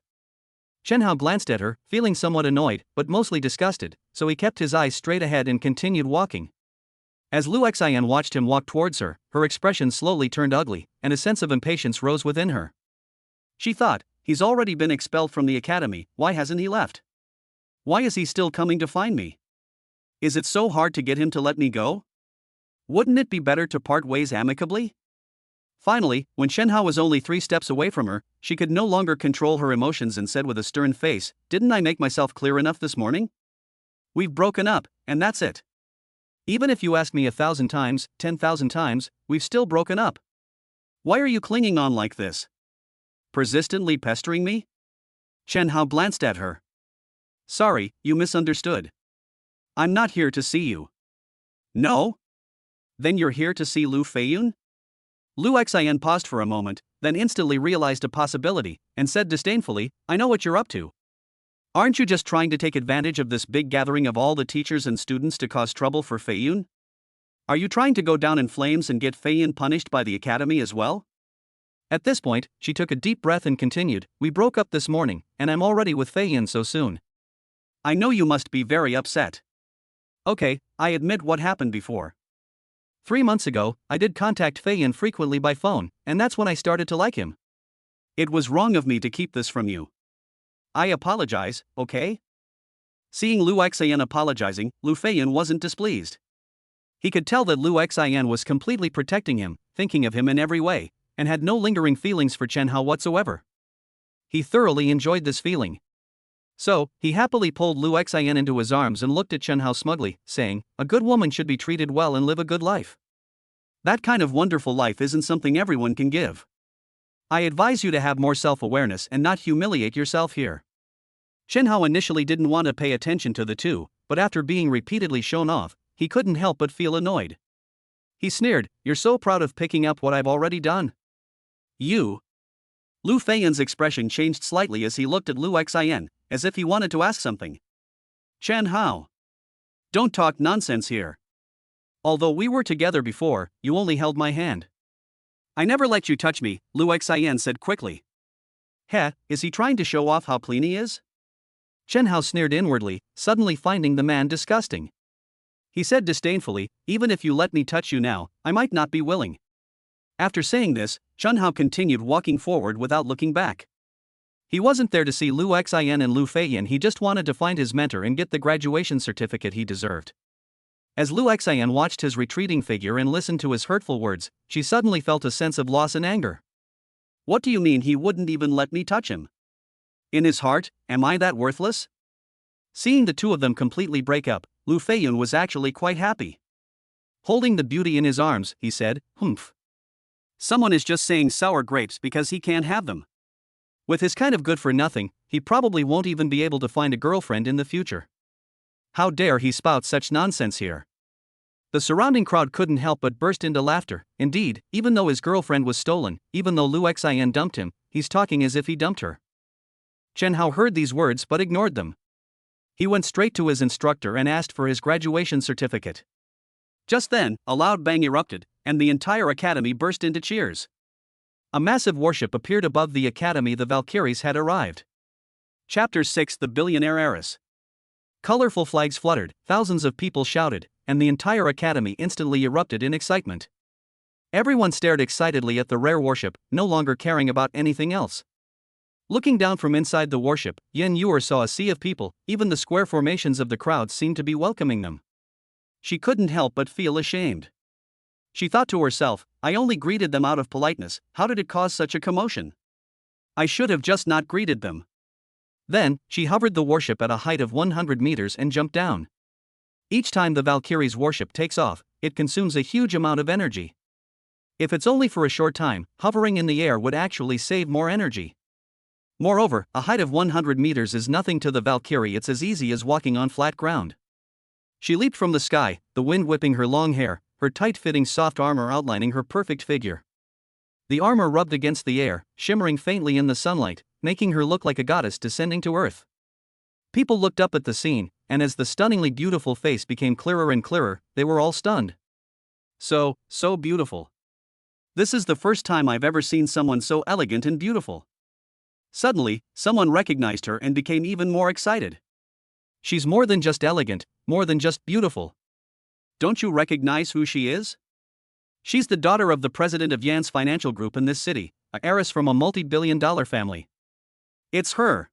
Chen Hao glanced at her, feeling somewhat annoyed, but mostly disgusted, so he kept his eyes straight ahead and continued walking. As Lu Xian watched him walk towards her, her expression slowly turned ugly, and a sense of impatience rose within her. She thought, he's already been expelled from the academy, why hasn't he left? Why is he still coming to find me? Is it so hard to get him to let me go? Wouldn't it be better to part ways amicably? Finally, when Chen Hao was only 3 steps away from her, she could no longer control her emotions and said with a stern face, didn't I make myself clear enough this morning? We've broken up, and that's it. Even if you ask me 1,000 times, 10,000 times, we've still broken up. Why are you clinging on like this? Persistently pestering me? Chen Hao glanced at her. Sorry, you misunderstood. I'm not here to see you. No? Then you're here to see Lu Feiyun? Lu Xian paused for a moment, then instantly realized a possibility, and said disdainfully, I know what you're up to. Aren't you just trying to take advantage of this big gathering of all the teachers and students to cause trouble for Feiyun? Are you trying to go down in flames and get Feiyun punished by the academy as well? At this point, she took a deep breath and continued, we broke up this morning, and I'm already with Feiyun so soon. I know you must be very upset. Okay, I admit what happened before. 3 months ago, I did contact Feiyun frequently by phone, and that's when I started to like him. It was wrong of me to keep this from you. I apologize, okay? Seeing Lu Xian apologizing, Lu Feiyun wasn't displeased. He could tell that Lu Xian was completely protecting him, thinking of him in every way, and had no lingering feelings for Chen Hao whatsoever. He thoroughly enjoyed this feeling. So, he happily pulled Lu Xian into his arms and looked at Chen Hao smugly, saying, a good woman should be treated well and live a good life. That kind of wonderful life isn't something everyone can give. I advise you to have more self-awareness and not humiliate yourself here. Chen Hao initially didn't want to pay attention to the two, but after being repeatedly shown off, he couldn't help but feel annoyed. He sneered, you're so proud of picking up what I've already done. You. Lu Feiyun's expression changed slightly as he looked at Lu Xian, as if he wanted to ask something. Chen Hao. Don't talk nonsense here. Although we were together before, you only held my hand. I never let you touch me, Lu Xian said quickly. Heh, is he trying to show off how clean he is? Chen Hao sneered inwardly, suddenly finding the man disgusting. He said disdainfully, even if you let me touch you now, I might not be willing. After saying this, Chen Hao continued walking forward without looking back. He wasn't there to see Lu Xian and Lu Feiyun, he just wanted to find his mentor and get the graduation certificate he deserved. As Lu Xian watched his retreating figure and listened to his hurtful words, she suddenly felt a sense of loss and anger. What do you mean he wouldn't even let me touch him? In his heart, am I that worthless? Seeing the two of them completely break up, Lu Feiyun was actually quite happy. Holding the beauty in his arms, he said, humph. Someone is just saying sour grapes because he can't have them. With his kind of good for nothing, he probably won't even be able to find a girlfriend in the future. How dare he spout such nonsense here? The surrounding crowd couldn't help but burst into laughter. Indeed, even though his girlfriend was stolen, even though Lu Xian dumped him, he's talking as if he dumped her. Chen Hao heard these words but ignored them. He went straight to his instructor and asked for his graduation certificate. Just then, a loud bang erupted, and the entire academy burst into cheers. A massive warship appeared above the academy. The Valkyries had arrived. Chapter 6: The Billionaire Heiress. Colorful flags fluttered, thousands of people shouted, and the entire academy instantly erupted in excitement. Everyone stared excitedly at the rare warship, no longer caring about anything else. Looking down from inside the warship, Yen Yuer saw a sea of people. Even the square formations of the crowd seemed to be welcoming them. She couldn't help but feel ashamed. She thought to herself, I only greeted them out of politeness. How did it cause such a commotion? I should have just not greeted them. Then, she hovered the warship at a height of 100 meters and jumped down. Each time the Valkyrie's warship takes off, it consumes a huge amount of energy. If it's only for a short time, hovering in the air would actually save more energy. Moreover, a height of 100 meters is nothing to the Valkyrie. It's as easy as walking on flat ground. She leaped from the sky, the wind whipping her long hair, her tight-fitting soft armor outlining her perfect figure. The armor rubbed against the air, shimmering faintly in the sunlight, making her look like a goddess descending to earth. People looked up at the scene, and as the stunningly beautiful face became clearer and clearer, they were all stunned. So beautiful. This is the first time I've ever seen someone so elegant and beautiful. Suddenly, someone recognized her and became even more excited. She's more than just elegant, more than just beautiful. Don't you recognize who she is? She's the daughter of the president of Yan's financial group in this city, an heiress from a multi-billion-dollar family. It's her.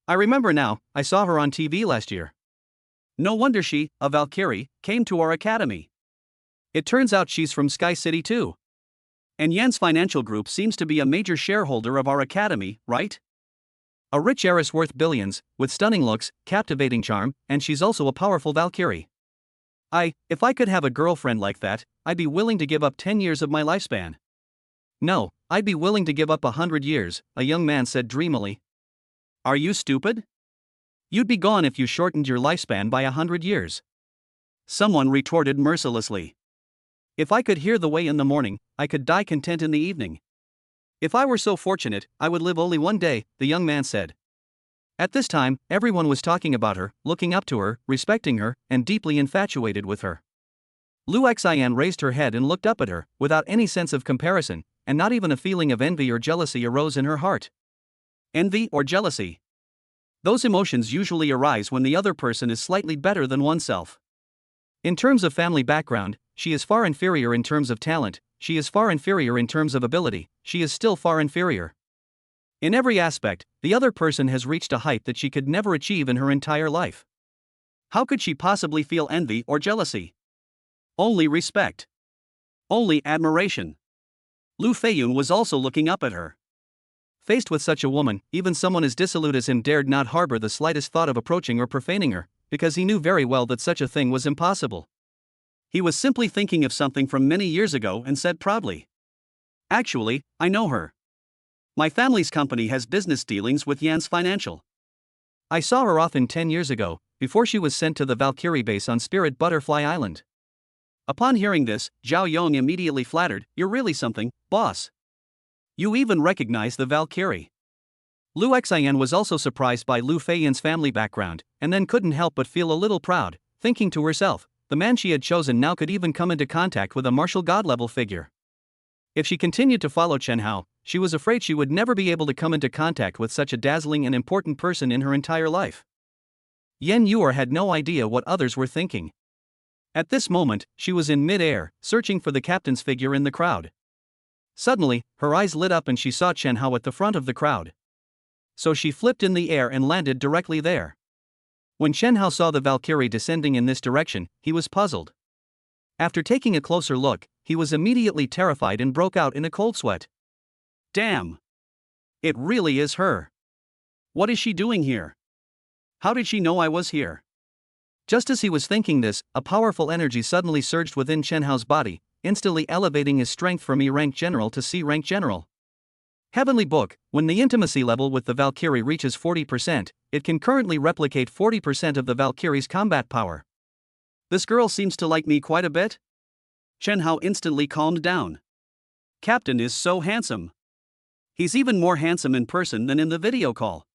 I remember now, I saw her on TV last year. No wonder she, a Valkyrie, came to our academy. It turns out she's from Sky City too. And Yan's financial group seems to be a major shareholder of our academy, right? A rich heiress worth billions, with stunning looks, captivating charm, and she's also a powerful Valkyrie. If I could have a girlfriend like that, I'd be willing to give up 10 years of my lifespan. No, I'd be willing to give up 100 years, a young man said dreamily. Are you stupid? You'd be gone if you shortened your lifespan by 100 years. Someone retorted mercilessly. If I could hear the way in the morning, I could die content in the evening. If I were so fortunate, I would live only one day, the young man said. At this time, everyone was talking about her, looking up to her, respecting her, and deeply infatuated with her. Lu Xian raised her head and looked up at her, without any sense of comparison, and not even a feeling of envy or jealousy arose in her heart. Envy or jealousy? Those emotions usually arise when the other person is slightly better than oneself. In terms of family background, she is far inferior. In terms of talent, she is far inferior. In terms of ability, she is still far inferior. In every aspect, the other person has reached a height that she could never achieve in her entire life. How could she possibly feel envy or jealousy? Only respect. Only admiration. Lu Feiyun was also looking up at her. Faced with such a woman, even someone as dissolute as him dared not harbor the slightest thought of approaching or profaning her, because he knew very well that such a thing was impossible. He was simply thinking of something from many years ago and said proudly, Actually, I know her. My family's company has business dealings with Yan's Financial. I saw her often 10 years ago, before she was sent to the Valkyrie base on Spirit Butterfly Island. Upon hearing this, Zhao Yong immediately flattered, You're really something, boss. You even recognize the Valkyrie. Lu Xian was also surprised by Lu Feiyun's family background, and then couldn't help but feel a little proud, thinking to herself, the man she had chosen now could even come into contact with a martial god-level figure. If she continued to follow Chen Hao, she was afraid she would never be able to come into contact with such a dazzling and important person in her entire life. Yen Yuer had no idea what others were thinking. At this moment, she was in mid-air, searching for the captain's figure in the crowd. Suddenly, her eyes lit up and she saw Chen Hao at the front of the crowd. So she flipped in the air and landed directly there. When Chen Hao saw the Valkyrie descending in this direction, he was puzzled. After taking a closer look, he was immediately terrified and broke out in a cold sweat. Damn! It really is her. What is she doing here? How did she know I was here? Just as he was thinking this, a powerful energy suddenly surged within Chen Hao's body, instantly elevating his strength from E-rank general to C-rank general. Heavenly Book, when the intimacy level with the Valkyrie reaches 40%, it can currently replicate 40% of the Valkyrie's combat power. This girl seems to like me quite a bit. Chen Hao instantly calmed down. Captain is so handsome. He's even more handsome in person than in the video call.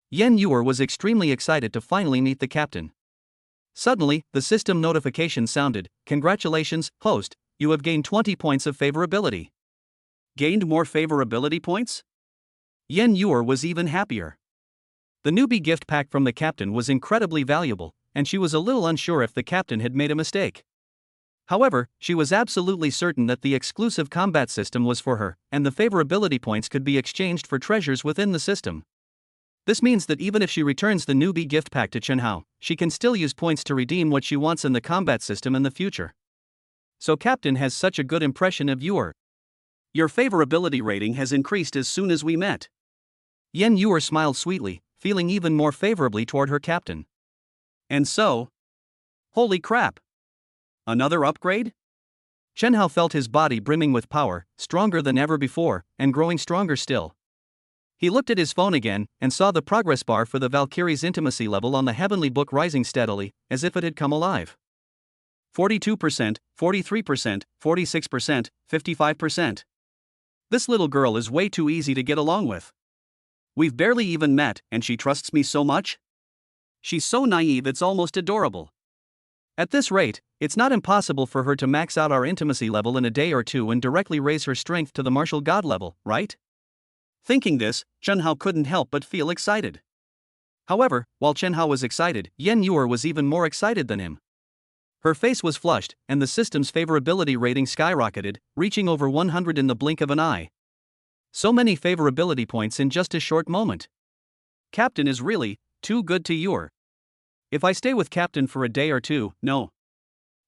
Yen Yuer was extremely excited to finally meet the captain. Suddenly, the system notification sounded. Congratulations, host, you have gained 20 points of favorability. Gained more favorability points? Yen Yuer was even happier. The newbie gift pack from the captain was incredibly valuable, and she was a little unsure if the captain had made a mistake. However, she was absolutely certain that the exclusive combat system was for her, and the favorability points could be exchanged for treasures within the system. This means that even if she returns the newbie gift pack to Chen Hao, she can still use points to redeem what she wants in the combat system in the future. So Captain has such a good impression of Yuer. Your favorability rating has increased as soon as we met. Yen Yuer smiled sweetly, feeling even more favorably toward her captain. And so? Holy crap! Another upgrade? Chen Hao felt his body brimming with power, stronger than ever before, and growing stronger still. He looked at his phone again, and saw the progress bar for the Valkyrie's intimacy level on the heavenly book rising steadily, as if it had come alive. 42%, 43%, 46%, 55%. This little girl is way too easy to get along with. We've barely even met, and she trusts me so much? She's so naive it's almost adorable. At this rate, it's not impossible for her to max out our intimacy level in a day or two and directly raise her strength to the martial god level, right? Thinking this, Chen Hao couldn't help but feel excited. However, while Chen Hao was excited, Yen Yuer was even more excited than him. Her face was flushed, and the system's favorability rating skyrocketed, reaching over 100 in the blink of an eye. So many favorability points in just a short moment. Captain is really too good to Yuer. If I stay with Captain for a day or two, no.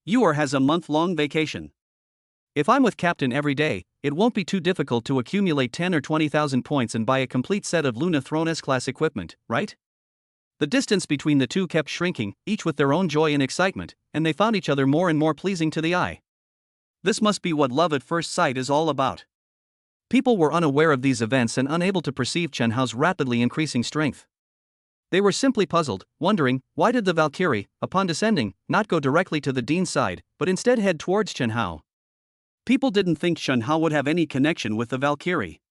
Yuer has a month-long vacation. If I'm with Captain every day, it won't be too difficult to accumulate 10 or 20,000 points and buy a complete set of Luna Throne S-class equipment, right? The distance between the two kept shrinking, each with their own joy and excitement, and they found each other more and more pleasing to the eye. This must be what love at first sight is all about. People were unaware of these events and unable to perceive Chen Hao's rapidly increasing strength. They were simply puzzled, wondering, why did the Valkyrie, upon descending, not go directly to the Dean's side, but instead head towards Chen Hao? People didn't think Chen Hao would have any connection with the Valkyrie.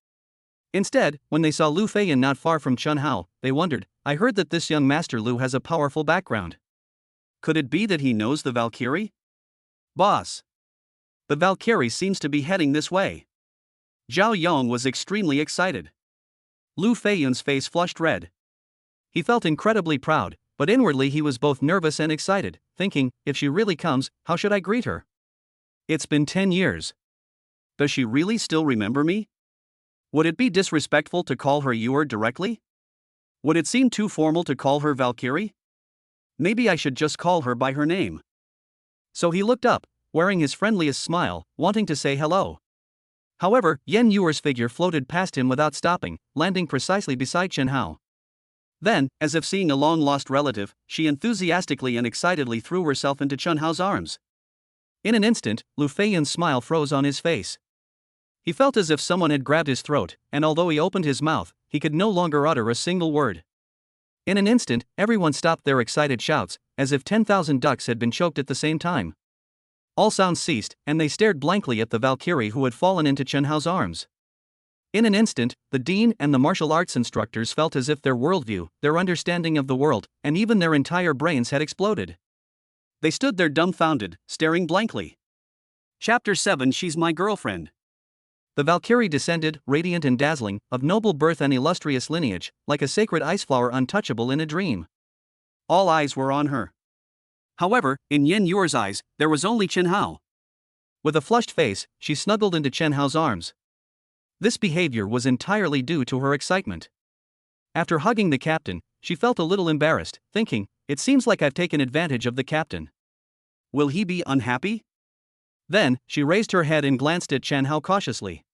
Instead, when they saw Lu Feiyan not far from Chen Hao, they wondered, I heard that this young Master Lu has a powerful background. Could it be that he knows the Valkyrie? Boss. The Valkyrie seems to be heading this way. Zhao Yong was extremely excited. Lu Feiyan's face flushed red. He felt incredibly proud, but inwardly he was both nervous and excited, thinking, if she really comes, how should I greet her? It's been 10 years. Does she really still remember me? Would it be disrespectful to call her Yuer directly? Would it seem too formal to call her Valkyrie? Maybe I should just call her by her name. So he looked up, wearing his friendliest smile, wanting to say hello. However, Yen Yuer's figure floated past him without stopping, landing precisely beside Chen Hao. Then, as if seeing a long-lost relative, she enthusiastically and excitedly threw herself into Chen Hao's arms. In an instant, Lu Feiyan's smile froze on his face. He felt as if someone had grabbed his throat, and although he opened his mouth, he could no longer utter a single word. In an instant, everyone stopped their excited shouts, as if 10,000 ducks had been choked at the same time. All sounds ceased, and they stared blankly at the Valkyrie who had fallen into Chen Hao's arms. In an instant, the dean and the martial arts instructors felt as if their worldview, their understanding of the world, and even their entire brains had exploded. They stood there dumbfounded, staring blankly. Chapter 7 She's My Girlfriend. The Valkyrie descended, radiant and dazzling, of noble birth and illustrious lineage, like a sacred iceflower untouchable in a dream. All eyes were on her. However, in Yen Yuer's eyes, there was only Chen Hao. With a flushed face, she snuggled into Chen Hao's arms. This behavior was entirely due to her excitement. After hugging the captain, she felt a little embarrassed, thinking, it seems like I've taken advantage of the captain. Will he be unhappy? Then, she raised her head and glanced at Chen Hao cautiously.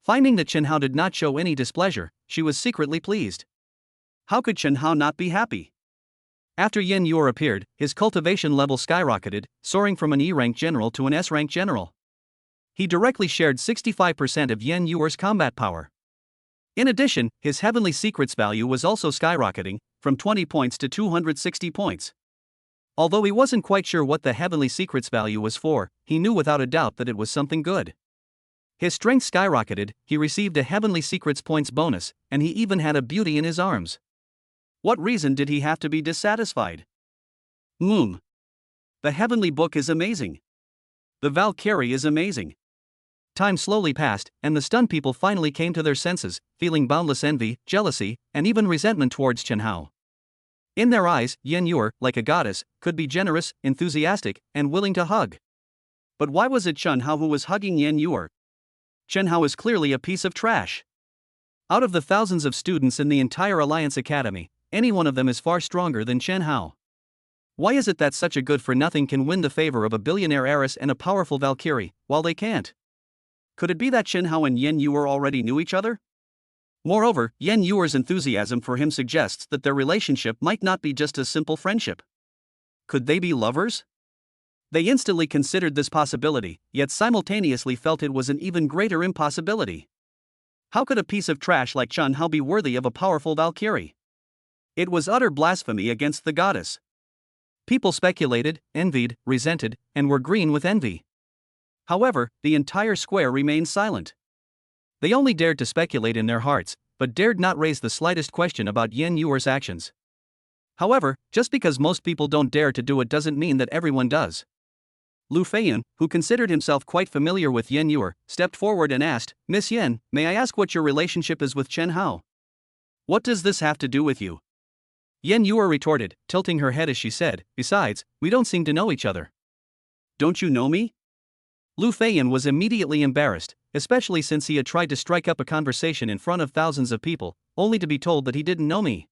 Finding that Chen Hao did not show any displeasure, she was secretly pleased. How could Chen Hao not be happy? After Yen Yuer appeared, his cultivation level skyrocketed, soaring from an E-rank general to an S-rank general. He directly shared 65% of Yen Yuer's combat power. In addition, his heavenly secrets value was also skyrocketing, from 20 points to 260 points. Although he wasn't quite sure what the Heavenly Secrets value was for, he knew without a doubt that it was something good. His strength skyrocketed, he received a Heavenly Secrets points bonus, and he even had a beauty in his arms. What reason did he have to be dissatisfied? The Heavenly Book is amazing. The Valkyrie is amazing. Time slowly passed, and the stunned people finally came to their senses, feeling boundless envy, jealousy, and even resentment towards Chen Hao. In their eyes, Yen Yuer, like a goddess, could be generous, enthusiastic, and willing to hug. But why was it Chen Hao who was hugging Yen Yuer? Chen Hao is clearly a piece of trash. Out of the thousands of students in the entire Alliance Academy, any one of them is far stronger than Chen Hao. Why is it that such a good-for-nothing can win the favor of a billionaire heiress and a powerful Valkyrie, while they can't? Could it be that Chen Hao and Yen Yuer already knew each other? Moreover, Yen Yuer's enthusiasm for him suggests that their relationship might not be just a simple friendship. Could they be lovers? They instantly considered this possibility, yet simultaneously felt it was an even greater impossibility. How could a piece of trash like Chen Hao be worthy of a powerful Valkyrie? It was utter blasphemy against the goddess. People speculated, envied, resented, and were green with envy. However, the entire square remained silent. They only dared to speculate in their hearts, but dared not raise the slightest question about Yen Yuer's actions. However, just because most people don't dare to do it doesn't mean that everyone does. Lu Feiyan, who considered himself quite familiar with Yen Yuer, stepped forward and asked, "Miss Yen, may I ask what your relationship is with Chen Hao? What does this have to do with you?" Yen Yuer retorted, tilting her head as she said, "Besides, we don't seem to know each other." "Don't you know me?" Lu Feiyan was immediately embarrassed, especially since he had tried to strike up a conversation in front of thousands of people, only to be told that he didn't know me.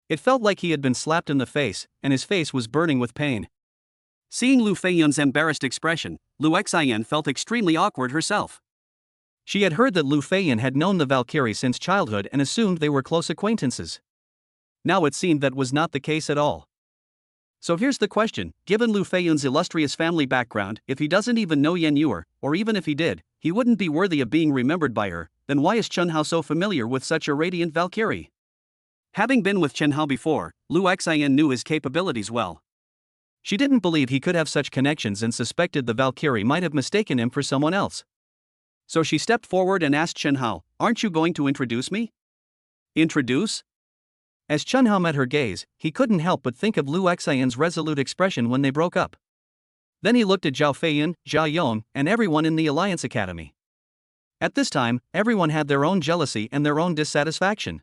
It felt like he had been slapped in the face, and his face was burning with pain. Seeing Lu Feiyan's embarrassed expression, Lu Xian felt extremely awkward herself. She had heard that Lu Feiyan had known the Valkyrie since childhood and assumed they were close acquaintances. Now it seemed that was not the case at all. So here's the question, given Lu Feiyan's illustrious family background, if he doesn't even know Yen Yuer, or even if he did, he wouldn't be worthy of being remembered by her, then why is Chen Hao so familiar with such a radiant Valkyrie? Having been with Chen Hao before, Lu Xian knew his capabilities well. She didn't believe he could have such connections and suspected the Valkyrie might have mistaken him for someone else. So she stepped forward and asked Chen Hao, "Aren't you going to introduce me?" Introduce? As Chen Hao met her gaze, he couldn't help but think of Lu Xian's resolute expression when they broke up. Then he looked at Zhao Feiyan, Zhao Yong, and everyone in the Alliance Academy. At this time, everyone had their own jealousy and their own dissatisfaction.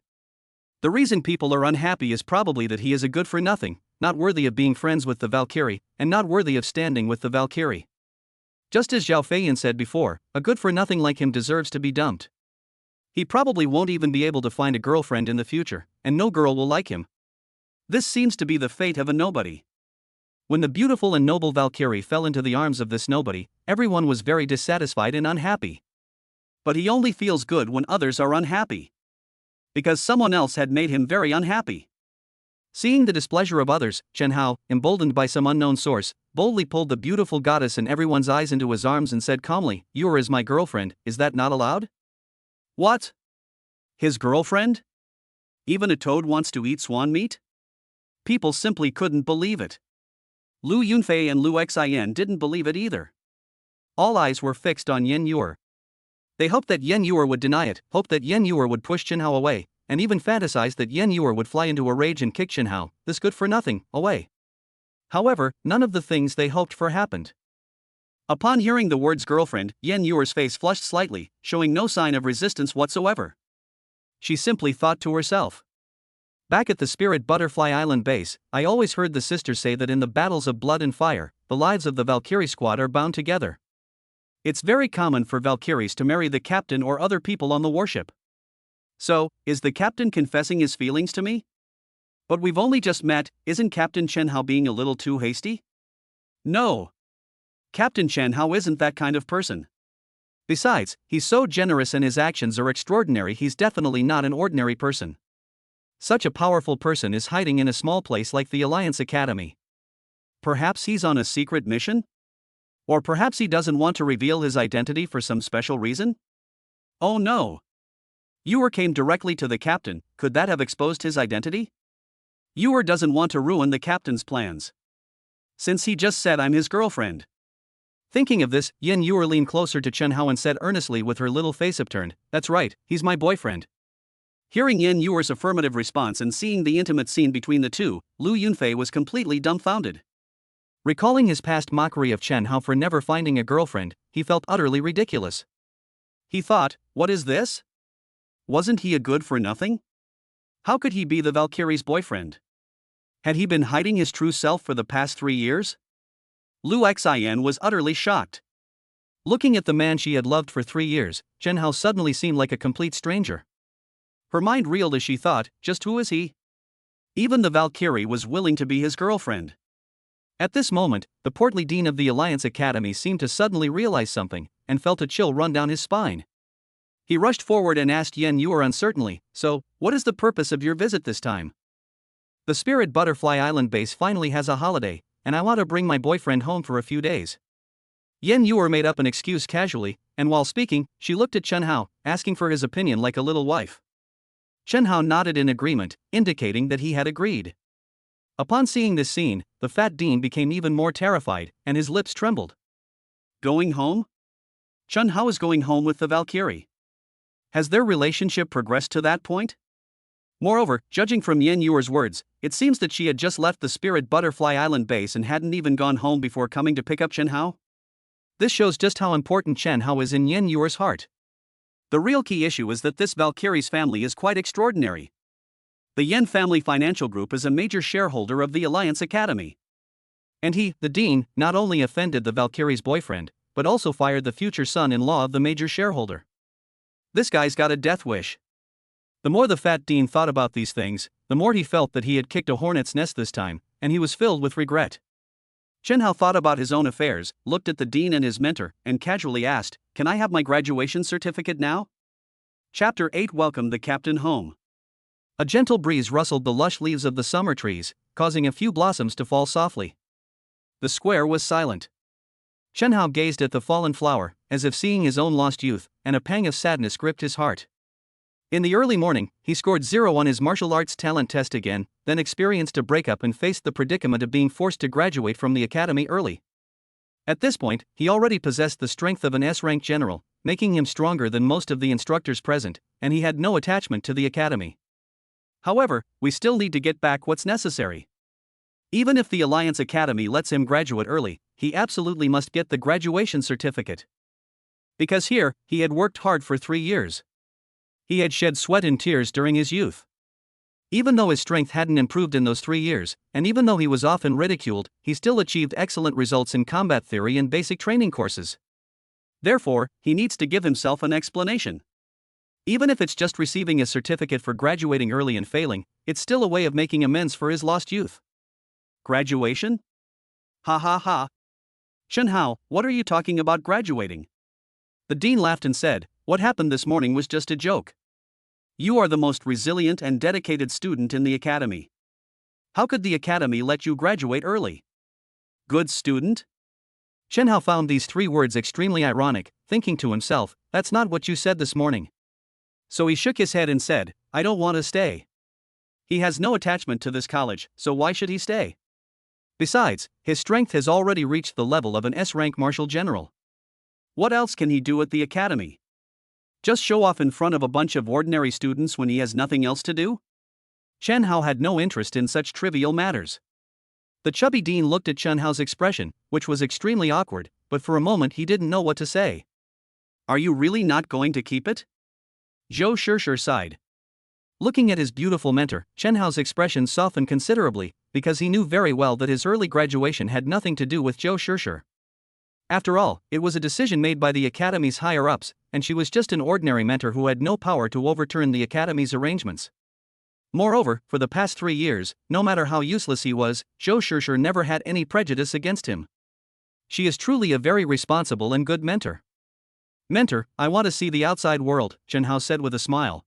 The reason people are unhappy is probably that he is a good-for-nothing, not worthy of being friends with the Valkyrie, and not worthy of standing with the Valkyrie. Just as Zhao Feiyan said before, a good-for-nothing like him deserves to be dumped. He probably won't even be able to find a girlfriend in the future, and no girl will like him. This seems to be the fate of a nobody. When the beautiful and noble Valkyrie fell into the arms of this nobody, everyone was very dissatisfied and unhappy. But he only feels good when others are unhappy. Because someone else had made him very unhappy. Seeing the displeasure of others, Chen Hao, emboldened by some unknown source, boldly pulled the beautiful goddess in everyone's eyes into his arms and said calmly, "Yuer is my girlfriend, is that not allowed?" What? His girlfriend? Even a toad wants to eat swan meat? People simply couldn't believe it. Lu Yunfei and Lu Xian didn't believe it either. All eyes were fixed on Yen Yuer. They hoped that Yen Yuer would deny it, hoped that Yen Yuer would push Chen Hao away, and even fantasized that Yen Yuer would fly into a rage and kick Chen Hao, this good-for-nothing, away. However, none of the things they hoped for happened. Upon hearing the words girlfriend, Yen Yuer's face flushed slightly, showing no sign of resistance whatsoever. She simply thought to herself. Back at the Spirit Butterfly Island base, I always heard the sisters say that in the battles of blood and fire, the lives of the Valkyrie squad are bound together. It's very common for Valkyries to marry the captain or other people on the warship. So, is the captain confessing his feelings to me? But we've only just met, isn't Captain Chen Hao being a little too hasty? No. Captain Chen Hao isn't that kind of person. Besides, he's so generous and his actions are extraordinary, he's definitely not an ordinary person. Such a powerful person is hiding in a small place like the Alliance Academy. Perhaps he's on a secret mission? Or perhaps he doesn't want to reveal his identity for some special reason? Oh no. Yuer came directly to the captain, could that have exposed his identity? Yuer doesn't want to ruin the captain's plans. since he just said I'm his girlfriend. Thinking of this, Yin Yuer leaned closer to Chen Hao and said earnestly with her little face upturned, "That's right, he's my boyfriend." Hearing Yin Yuer's affirmative response and seeing the intimate scene between the two, Lu Yunfei was completely dumbfounded. Recalling his past mockery of Chen Hao for never finding a girlfriend, he felt utterly ridiculous. He thought, what is this? Wasn't he a good-for-nothing? How could he be the Valkyrie's boyfriend? Had he been hiding his true self for the past 3 years? Lu Xian was utterly shocked. Looking at the man she had loved for 3 years, Chen Hao suddenly seemed like a complete stranger. Her mind reeled as she thought, just who is he? Even the Valkyrie was willing to be his girlfriend. At this moment, the portly dean of the Alliance Academy seemed to suddenly realize something, and felt a chill run down his spine. He rushed forward and asked Yin Yuer uncertainly, "So, what is the purpose of your visit this time?" "The Spirit Butterfly Island base finally has a holiday, and I want to bring my boyfriend home for a few days." Yin Yuer made up an excuse casually, and while speaking, she looked at Chen Hao, asking for his opinion like a little wife. Chen Hao nodded in agreement, indicating that he had agreed. Upon seeing this scene, the fat dean became even more terrified, and his lips trembled. Going home? Chen Hao is going home with the Valkyrie. Has their relationship progressed to that point? Moreover, judging from Yin Yuer's words, it seems that she had just left the Spirit Butterfly Island base and hadn't even gone home before coming to pick up Chen Hao. This shows just how important Chen Hao is in Yin Yuer's heart. The real key issue is that this Valkyrie's family is quite extraordinary. The Yen family financial group is a major shareholder of the Alliance Academy. And he, the dean, not only offended the Valkyrie's boyfriend, but also fired the future son-in-law of the major shareholder. This guy's got a death wish. The more the fat dean thought about these things, the more he felt that he had kicked a hornet's nest this time, and he was filled with regret. Chen Hao thought about his own affairs, looked at the dean and his mentor, and casually asked, "Can I have my graduation certificate now?" Chapter 8 Welcome the Captain home. A gentle breeze rustled the lush leaves of the summer trees, causing a few blossoms to fall softly. The square was silent. Chen Hao gazed at the fallen flower, as if seeing his own lost youth, and a pang of sadness gripped his heart. In the early morning, he scored 0 on his martial arts talent test again, then experienced a breakup and faced the predicament of being forced to graduate from the academy early. At this point, he already possessed the strength of an S-rank general, making him stronger than most of the instructors present, and he had no attachment to the academy. However, we still need to get back what's necessary. Even if the Alliance Academy lets him graduate early, he absolutely must get the graduation certificate. Because here, he had worked hard for 3 years. He had shed sweat and tears during his youth. Even though his strength hadn't improved in those 3 years, and even though he was often ridiculed, he still achieved excellent results in combat theory and basic training courses. Therefore, he needs to give himself an explanation. Even if it's just receiving a certificate for graduating early and failing, it's still a way of making amends for his lost youth. Graduation? Ha ha ha. Chen Hao, what are you talking about graduating? The dean laughed and said, "What happened this morning was just a joke. You are the most resilient and dedicated student in the academy. How could the academy let you graduate early? Good student?" Chen Hao found these 3 words extremely ironic, thinking to himself, "That's not what you said this morning." So he shook his head and said, "I don't want to stay." He has no attachment to this college, so why should he stay? Besides, his strength has already reached the level of an S-rank martial general. What else can he do at the academy? Just show off in front of a bunch of ordinary students when he has nothing else to do? Chen Hao had no interest in such trivial matters. The chubby dean looked at Chen Hao's expression, which was extremely awkward, but for a moment he didn't know what to say. "Are you really not going to keep it?" Zhou Shishir sighed. Looking at his beautiful mentor, Chen Hao's expression softened considerably, because he knew very well that his early graduation had nothing to do with Zhou Shishir. After all, it was a decision made by the academy's higher-ups, and she was just an ordinary mentor who had no power to overturn the academy's arrangements. Moreover, for the past 3 years, no matter how useless he was, Zhou Shishir never had any prejudice against him. She is truly a very responsible and good mentor. "Mentor, I want to see the outside world," Chen Hao said with a smile.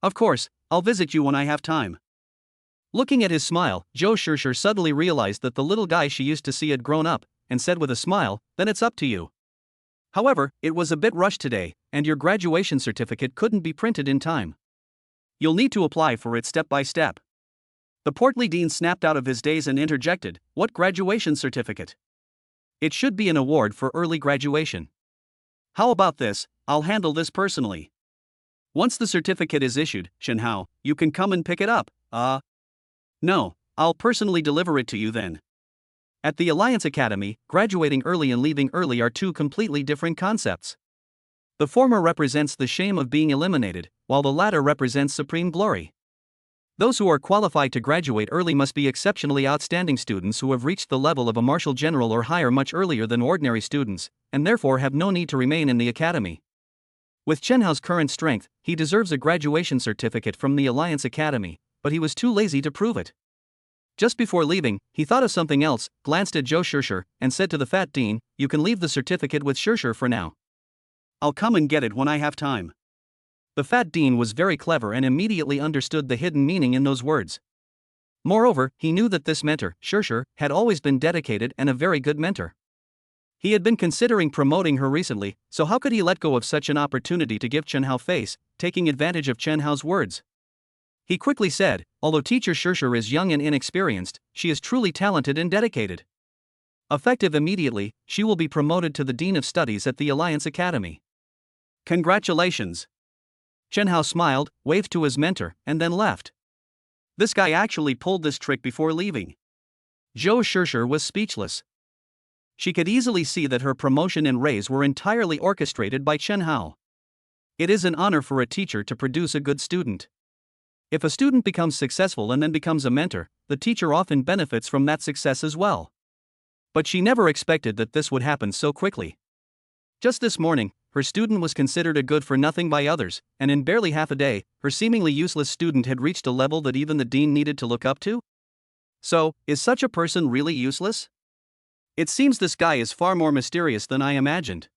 "Of course, I'll visit you when I have time." Looking at his smile, Zhou Shishir suddenly realized that the little guy she used to see had grown up, and said with a smile, "Then it's up to you. However, it was a bit rushed today, and your graduation certificate couldn't be printed in time. You'll need to apply for it step by step." The portly dean snapped out of his daze and interjected, "What graduation certificate? It should be an award for early graduation. How about this? I'll handle this personally. Once the certificate is issued, Shenhao, you can come and pick it up." No, I'll personally deliver it to you then. At the Alliance Academy, graduating early and leaving early are two completely different concepts. The former represents the shame of being eliminated, while the latter represents supreme glory. Those who are qualified to graduate early must be exceptionally outstanding students who have reached the level of a marshal general or higher much earlier than ordinary students, and therefore have no need to remain in the academy. With Chen Hao's current strength, he deserves a graduation certificate from the Alliance Academy, but he was too lazy to prove it. Just before leaving, he thought of something else, glanced at Zhou Shishir, and said to the fat dean, "You can leave the certificate with Shishir for now. I'll come and get it when I have time." The fat dean was very clever and immediately understood the hidden meaning in those words. Moreover, he knew that this mentor, Shishir, had always been dedicated and a very good mentor. He had been considering promoting her recently, so how could he let go of such an opportunity to give Chen Hao face, taking advantage of Chen Hao's words? He quickly said, "Although teacher Shishir is young and inexperienced, she is truly talented and dedicated. Effective immediately, she will be promoted to the Dean of Studies at the Alliance Academy." "Congratulations." Chen Hao smiled, waved to his mentor, and then left. This guy actually pulled this trick before leaving. Zhou Shishir was speechless. She could easily see that her promotion and raise were entirely orchestrated by Chen Hao. It is an honor for a teacher to produce a good student. If a student becomes successful and then becomes a mentor, the teacher often benefits from that success as well. But she never expected that this would happen so quickly. Just this morning, her student was considered a good-for-nothing by others, and in barely half a day, her seemingly useless student had reached a level that even the dean needed to look up to? So, is such a person really useless? It seems this guy is far more mysterious than I imagined.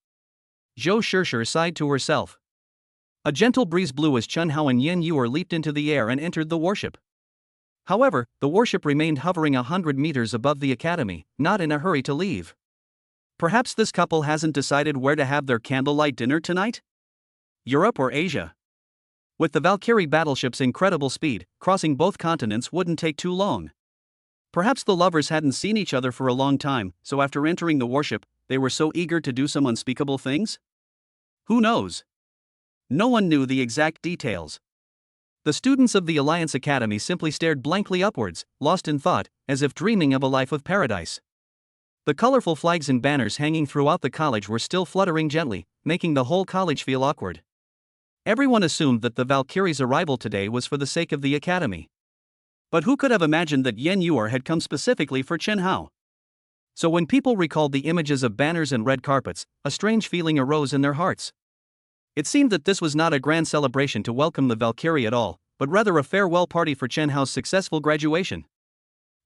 Zhou Shishir sighed to herself. A gentle breeze blew as Chen Hao and Yen Yuer leaped into the air and entered the warship. However, the warship remained hovering 100 meters above the academy, not in a hurry to leave. Perhaps this couple hasn't decided where to have their candlelight dinner tonight? Europe or Asia? With the Valkyrie battleship's incredible speed, crossing both continents wouldn't take too long. Perhaps the lovers hadn't seen each other for a long time, so after entering the warship, they were so eager to do some unspeakable things? Who knows? No one knew the exact details. The students of the Alliance Academy simply stared blankly upwards, lost in thought, as if dreaming of a life of paradise. The colorful flags and banners hanging throughout the college were still fluttering gently, making the whole college feel awkward. Everyone assumed that the Valkyrie's arrival today was for the sake of the academy. But who could have imagined that Yen Yuer had come specifically for Chen Hao? So when people recalled the images of banners and red carpets, a strange feeling arose in their hearts. It seemed that this was not a grand celebration to welcome the Valkyrie at all, but rather a farewell party for Chen Hao's successful graduation.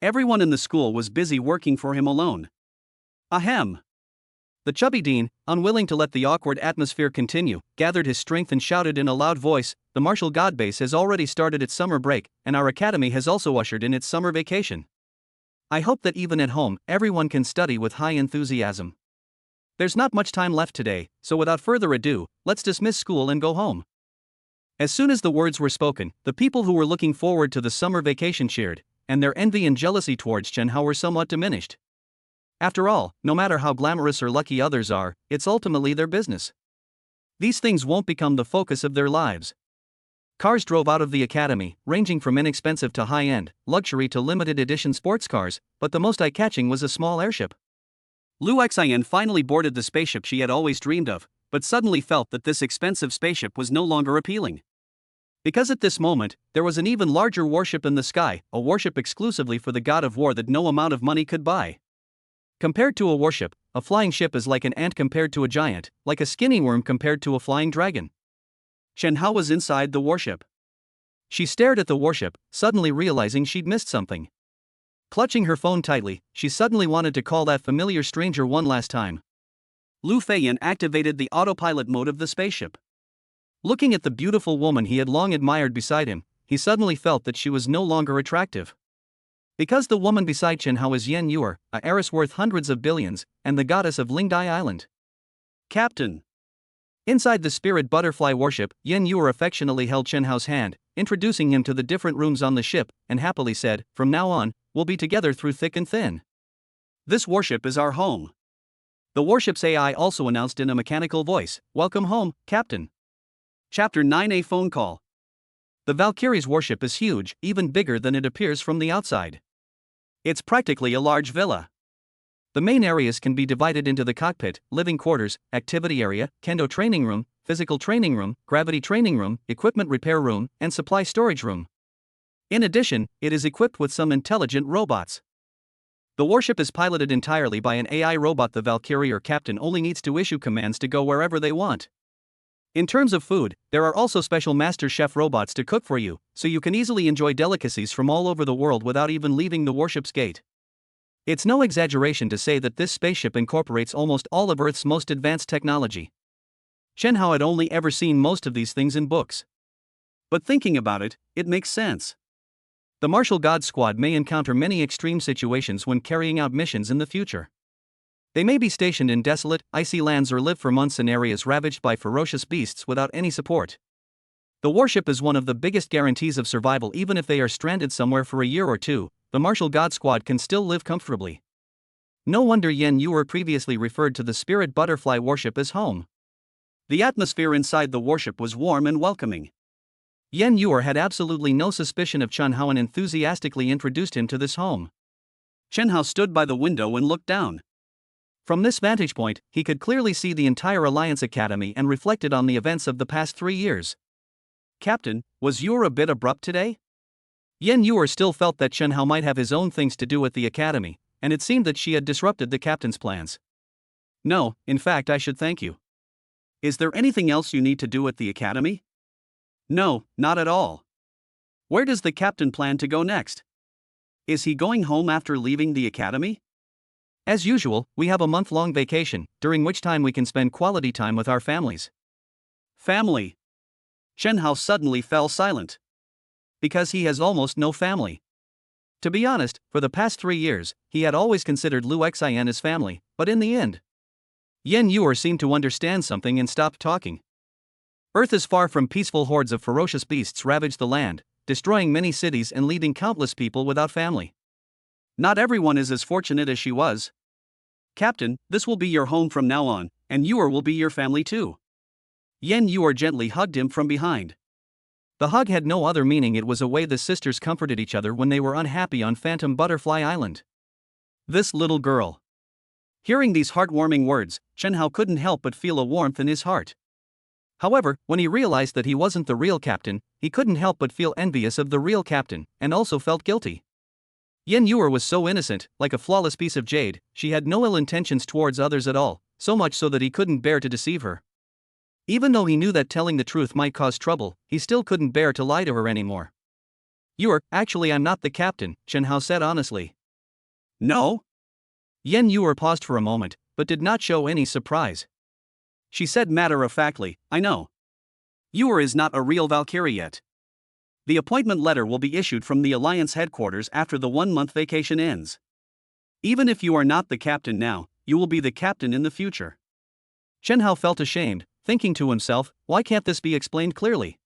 Everyone in the school was busy working for him alone. Ahem. The chubby dean, unwilling to let the awkward atmosphere continue, gathered his strength and shouted in a loud voice, "The martial god base has already started its summer break, and our academy has also ushered in its summer vacation. I hope that even at home, everyone can study with high enthusiasm. There's not much time left today, so without further ado, let's dismiss school and go home." As soon as the words were spoken, the people who were looking forward to the summer vacation cheered, and their envy and jealousy towards Chen Hao were somewhat diminished. After all, no matter how glamorous or lucky others are, it's ultimately their business. These things won't become the focus of their lives. Cars drove out of the academy, ranging from inexpensive to high-end, luxury to limited edition sports cars, but the most eye-catching was a small airship. Lu Xian finally boarded the spaceship she had always dreamed of, but suddenly felt that this expensive spaceship was no longer appealing. Because at this moment, there was an even larger warship in the sky, a warship exclusively for the god of war that no amount of money could buy. Compared to a warship, a flying ship is like an ant compared to a giant, like a skinny worm compared to a flying dragon. Chen Hao was inside the warship. She stared at the warship, suddenly realizing she'd missed something. Clutching her phone tightly, she suddenly wanted to call that familiar stranger one last time. Lu Feiyan activated the autopilot mode of the spaceship. Looking at the beautiful woman he had long admired beside him, he suddenly felt that she was no longer attractive. Because the woman beside Chen Hao is Yen Yuer, a heiress worth hundreds of billions, and the goddess of Lingdai Island. "Captain." Inside the spirit butterfly warship, Yen Yuer affectionately held Chen Hao's hand, introducing him to the different rooms on the ship, and happily said, "From now on, we'll be together through thick and thin. This warship is our home." The warship's AI also announced in a mechanical voice, "Welcome home, Captain." Chapter 9: A Phone Call. The Valkyrie's warship is huge, even bigger than it appears from the outside. It's practically a large villa. The main areas can be divided into the cockpit, living quarters, activity area, kendo training room, physical training room, gravity training room, equipment repair room, and supply storage room. In addition, it is equipped with some intelligent robots. The warship is piloted entirely by an AI robot. The Valkyrie or captain only needs to issue commands to go wherever they want. In terms of food, there are also special master chef robots to cook for you, so you can easily enjoy delicacies from all over the world without even leaving the warship's gate. It's no exaggeration to say that this spaceship incorporates almost all of Earth's most advanced technology. Chen Hao had only ever seen most of these things in books. But thinking about it, it makes sense. The Martial God Squad may encounter many extreme situations when carrying out missions in the future. They may be stationed in desolate, icy lands or live for months in areas ravaged by ferocious beasts without any support. The warship is one of the biggest guarantees of survival. Even if they are stranded somewhere for a year or two, the Martial God Squad can still live comfortably. No wonder Yen Yuer previously referred to the Spirit Butterfly warship as home. The atmosphere inside the warship was warm and welcoming. Yen Yuer had absolutely no suspicion of Chen Hao and enthusiastically introduced him to this home. Chen Hao stood by the window and looked down. From this vantage point, he could clearly see the entire Alliance Academy and reflected on the events of the past 3 years. "Captain, was Yuer a bit abrupt today?" Yen Yuer still felt that Chen Hao might have his own things to do at the academy, and it seemed that she had disrupted the captain's plans. "No, in fact I should thank you. Is there anything else you need to do at the academy?" "No, not at all. Where does the captain plan to go next? Is he going home after leaving the academy?" "As usual, we have a month-long vacation, during which time we can spend quality time with our families." "Family?" Chen Hao suddenly fell silent. Because he has almost no family. To be honest, for the past 3 years, he had always considered Lu Xian as family, but in the end, Yen Yuer seemed to understand something and stopped talking. Earth is far from peaceful. Hordes of ferocious beasts ravage the land, destroying many cities and leaving countless people without family. Not everyone is as fortunate as she was. "Captain, this will be your home from now on, and Yuer will be your family too." Yen Yuer gently hugged him from behind. The hug had no other meaning. It was a way the sisters comforted each other when they were unhappy on Phantom Butterfly Island. This little girl. Hearing these heartwarming words, Chen Hao couldn't help but feel a warmth in his heart. However, when he realized that he wasn't the real captain, he couldn't help but feel envious of the real captain, and also felt guilty. Yen Yuer was so innocent, like a flawless piece of jade. She had no ill intentions towards others at all, so much so that he couldn't bear to deceive her. Even though he knew that telling the truth might cause trouble, he still couldn't bear to lie to her anymore. Actually I'm not the captain," Chen Hao said honestly. "No?" Yen Yuer paused for a moment, but did not show any surprise. She said matter-of-factly, "I know. Yuer is not a real Valkyrie yet. The appointment letter will be issued from the Alliance headquarters after the 1-month vacation ends. Even if you are not the captain now, you will be the captain in the future." Chen Hao felt ashamed, thinking to himself, why can't this be explained clearly?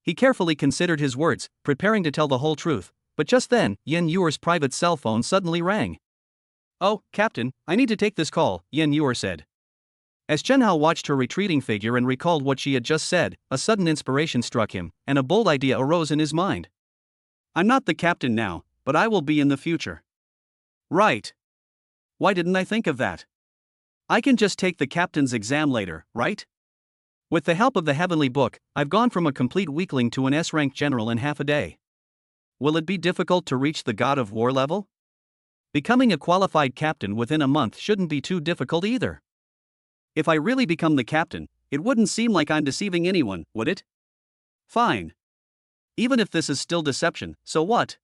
He carefully considered his words, preparing to tell the whole truth, but just then, Yen Yuer's private cell phone suddenly rang. "Oh, Captain, I need to take this call," Yen Yuer said. As Chen Hao watched her retreating figure and recalled what she had just said, a sudden inspiration struck him, and a bold idea arose in his mind. "I'm not the captain now, but I will be in the future." "Right. Why didn't I think of that? I can just take the captain's exam later, right? With the help of the Heavenly Book, I've gone from a complete weakling to an S-rank general in half a day. Will it be difficult to reach the God of War level? Becoming a qualified captain within a month shouldn't be too difficult either. If I really become the captain, it wouldn't seem like I'm deceiving anyone, would it? Fine. Even if this is still deception, so what?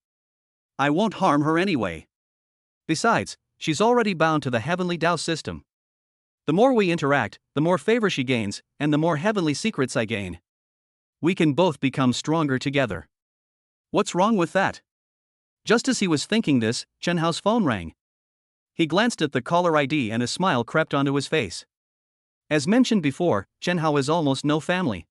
I won't harm her anyway. Besides, she's already bound to the Heavenly Tao system. The more we interact, the more favor she gains, and the more heavenly secrets I gain. We can both become stronger together. What's wrong with that?" Just as he was thinking this, Chen Hao's phone rang. He glanced at the caller ID and a smile crept onto his face. As mentioned before, Chen Hao has almost no family.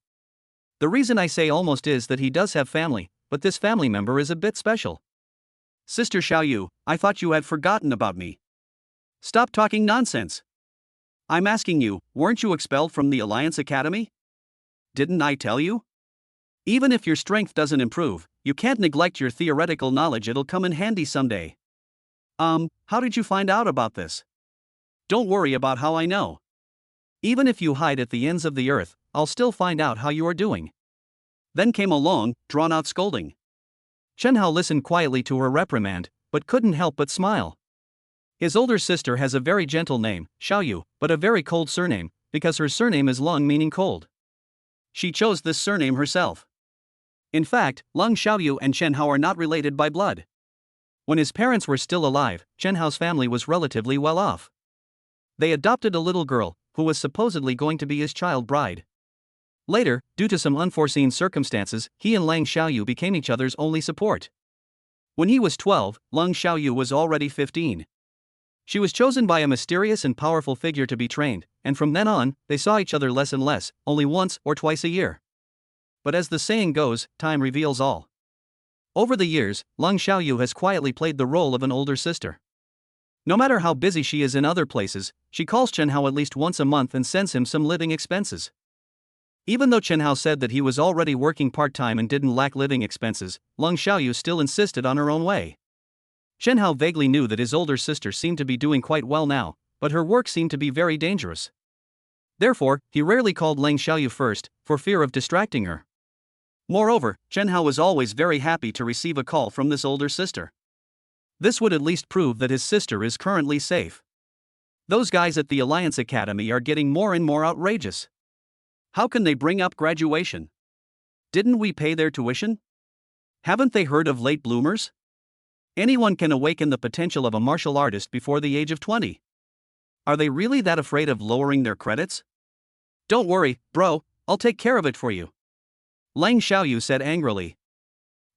The reason I say almost is that he does have family, but this family member is a bit special. Sister Xiaoyu, I thought you had forgotten about me. Stop talking nonsense. I'm asking you, weren't you expelled from the Alliance Academy? Didn't I tell you? Even if your strength doesn't improve, you can't neglect your theoretical knowledge, it'll come in handy someday. How did you find out about this? Don't worry about how I know. Even if you hide at the ends of the earth, I'll still find out how you are doing. Then came a long, drawn-out scolding. Chen Hao listened quietly to her reprimand, but couldn't help but smile. His older sister has a very gentle name, Xiaoyu, but a very cold surname, because her surname is Lung, meaning cold. She chose this surname herself. In fact, Lung Xiaoyu and Chen Hao are not related by blood. When his parents were still alive, Chen Hao's family was relatively well off. They adopted a little girl, who was supposedly going to be his child bride. Later, due to some unforeseen circumstances, he and Lang Xiaoyu became each other's only support. When he was 12, Lung Xiaoyu was already 15. She was chosen by a mysterious and powerful figure to be trained, and from then on, they saw each other less and less, only once or twice a year. But as the saying goes, time reveals all. Over the years, Lung Xiaoyu has quietly played the role of an older sister. No matter how busy she is in other places, she calls Chen Hao at least once a month and sends him some living expenses. Even though Chen Hao said that he was already working part-time and didn't lack living expenses, Lung Xiaoyu still insisted on her own way. Chen Hao vaguely knew that his older sister seemed to be doing quite well now, but her work seemed to be very dangerous. Therefore, he rarely called Lang Xiaoyu first, for fear of distracting her. Moreover, Chen Hao was always very happy to receive a call from this older sister. This would at least prove that his sister is currently safe. Those guys at the Alliance Academy are getting more and more outrageous. How can they bring up graduation? Didn't we pay their tuition? Haven't they heard of late bloomers? Anyone can awaken the potential of a martial artist before the age of 20. Are they really that afraid of lowering their credits? Don't worry, bro, I'll take care of it for you. Lang Xiaoyu said angrily.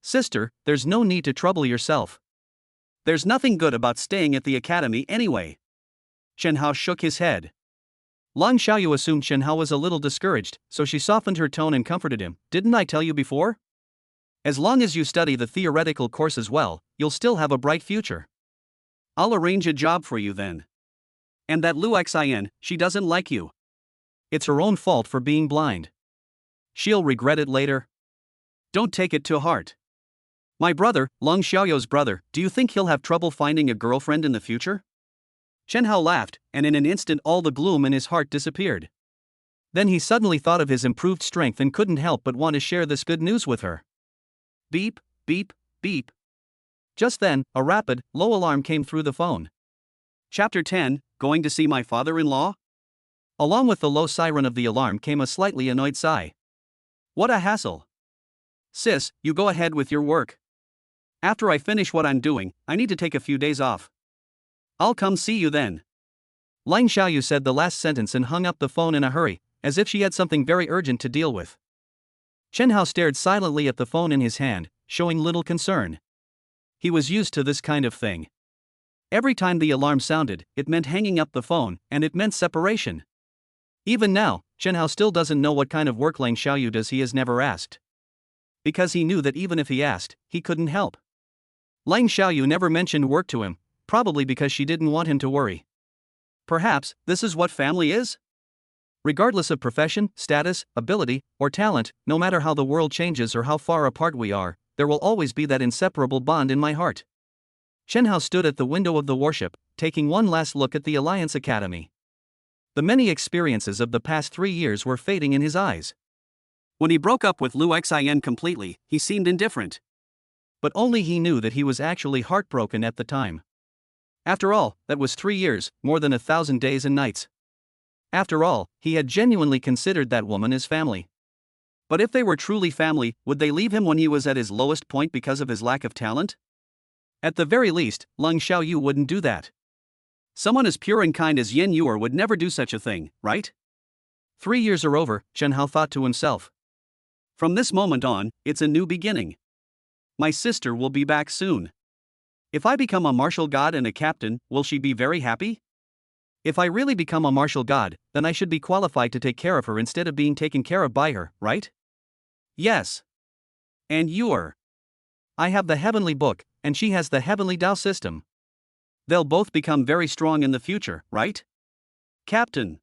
Sister, there's no need to trouble yourself. There's nothing good about staying at the academy anyway. Chen Hao shook his head. Lang Xiaoyu assumed Chen Hao was a little discouraged, so she softened her tone and comforted him. Didn't I tell you before? As long as you study the theoretical courses well, you'll still have a bright future. I'll arrange a job for you then. And that Lu Xian, she doesn't like you. It's her own fault for being blind. She'll regret it later. Don't take it to heart. My brother, Lung Xiaoyu's brother, do you think he'll have trouble finding a girlfriend in the future? Chen Hao laughed, and in an instant all the gloom in his heart disappeared. Then he suddenly thought of his improved strength and couldn't help but want to share this good news with her. Beep, beep, beep. Just then, a rapid, low alarm came through the phone. Chapter 10, Going to see my father-in-law? Along with the low siren of the alarm came a slightly annoyed sigh. What a hassle. Sis, you go ahead with your work. After I finish what I'm doing, I need to take a few days off. I'll come see you then. Lang Xiaoyu said the last sentence and hung up the phone in a hurry, as if she had something very urgent to deal with. Chen Hao stared silently at the phone in his hand, showing little concern. He was used to this kind of thing. Every time the alarm sounded, it meant hanging up the phone, and it meant separation. Even now, Chen Hao still doesn't know what kind of work Lang Xiaoyu does. He has never asked. Because he knew that even if he asked, he couldn't help. Lang Xiaoyu never mentioned work to him, probably because she didn't want him to worry. Perhaps, this is what family is? Regardless of profession, status, ability, or talent, no matter how the world changes or how far apart we are, there will always be that inseparable bond in my heart. Chen Hao stood at the window of the warship, taking one last look at the Alliance Academy. The many experiences of the past 3 years were fading in his eyes. When he broke up with Lu Xian completely, he seemed indifferent. But only he knew that he was actually heartbroken at the time. After all, that was 3 years, more than 1,000 days and nights. After all, he had genuinely considered that woman as family. But if they were truly family, would they leave him when he was at his lowest point because of his lack of talent? At the very least, Lung Xiaoyu wouldn't do that. Someone as pure and kind as Yen Yuer would never do such a thing, right? 3 years are over, Chen Hao thought to himself. From this moment on, it's a new beginning. My sister will be back soon. If I become a martial god and a captain, will she be very happy? If I really become a martial god, then I should be qualified to take care of her instead of being taken care of by her, right? Yes. And you're. I have the heavenly book, and she has the heavenly Tao system. They'll both become very strong in the future, right? Captain.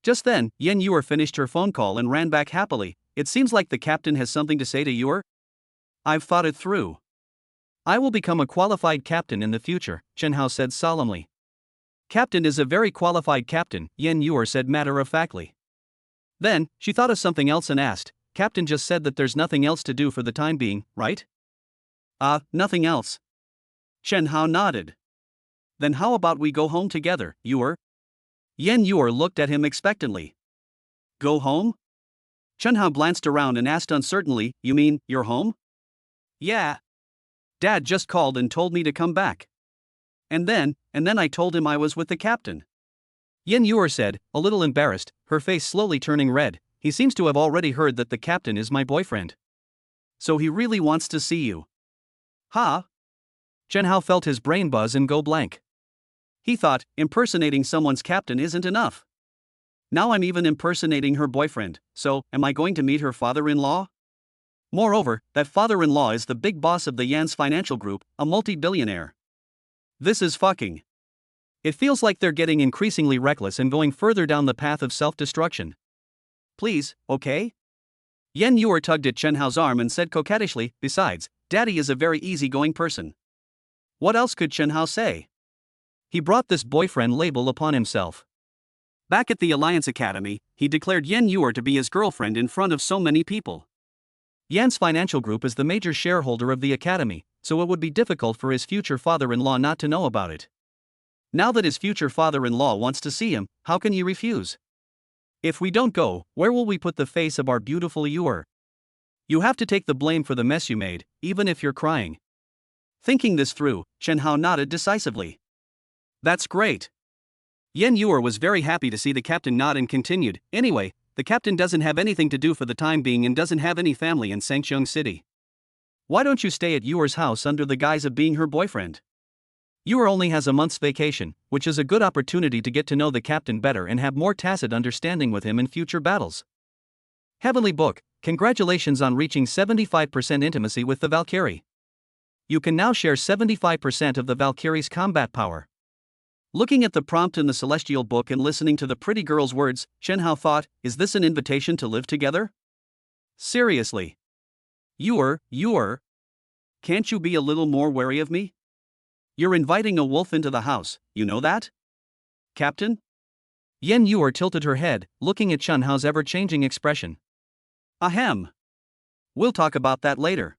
Just then, Yen Yuer finished her phone call and ran back happily. It seems like the captain has something to say to Yuer. I've thought it through. I will become a qualified captain in the future, Chen Hao said solemnly. Captain is a very qualified captain, Yen Yuer said matter-of-factly. Then, she thought of something else and asked, Captain just said that there's nothing else to do for the time being, right? Nothing else. Chen Hao nodded. Then how about we go home together, Yuer? Yen Yuer looked at him expectantly. Go home? Chen Hao glanced around and asked uncertainly, you mean, you're home? Yeah. Dad just called and told me to come back. And then I told him I was with the captain. Yen Yuer said, a little embarrassed, her face slowly turning red. He seems to have already heard that the captain is my boyfriend. So he really wants to see you. Huh? Chen Hao felt his brain buzz and go blank. He thought, impersonating someone's captain isn't enough. Now I'm even impersonating her boyfriend, so, am I going to meet her father-in-law? Moreover, that father-in-law is the big boss of the Yan's financial group, a multi-billionaire. This is fucking. It feels like they're getting increasingly reckless and going further down the path of self-destruction. Please, okay? Yen Yuer tugged at Chen Hao's arm and said coquettishly, besides, Daddy is a very easygoing person. What else could Chen Hao say? He brought this boyfriend label upon himself. Back at the Alliance Academy, he declared Yen Yuer to be his girlfriend in front of so many people. Yan's financial group is the major shareholder of the academy, so it would be difficult for his future father-in-law not to know about it. Now that his future father-in-law wants to see him, how can he refuse? If we don't go, where will we put the face of our beautiful Yuer? You have to take the blame for the mess you made, even if you're crying. Thinking this through, Chen Hao nodded decisively. That's great. Yen Yuer was very happy to see the captain nod and continued, anyway, the captain doesn't have anything to do for the time being and doesn't have any family in Sangcheng City. Why don't you stay at Yuer's house under the guise of being her boyfriend? Yuer only has a month's vacation, which is a good opportunity to get to know the captain better and have more tacit understanding with him in future battles. Heavenly Book, congratulations on reaching 75% intimacy with the Valkyrie. You can now share 75% of the Valkyrie's combat power. Looking at the prompt in the Celestial Book and listening to the pretty girl's words, Chen Hao thought, is this an invitation to live together? Seriously. Yuer. Can't you be a little more wary of me? You're inviting a wolf into the house, you know that? Captain? Yen Yuer tilted her head, looking at Chen Hao's ever-changing expression. Ahem. We'll talk about that later.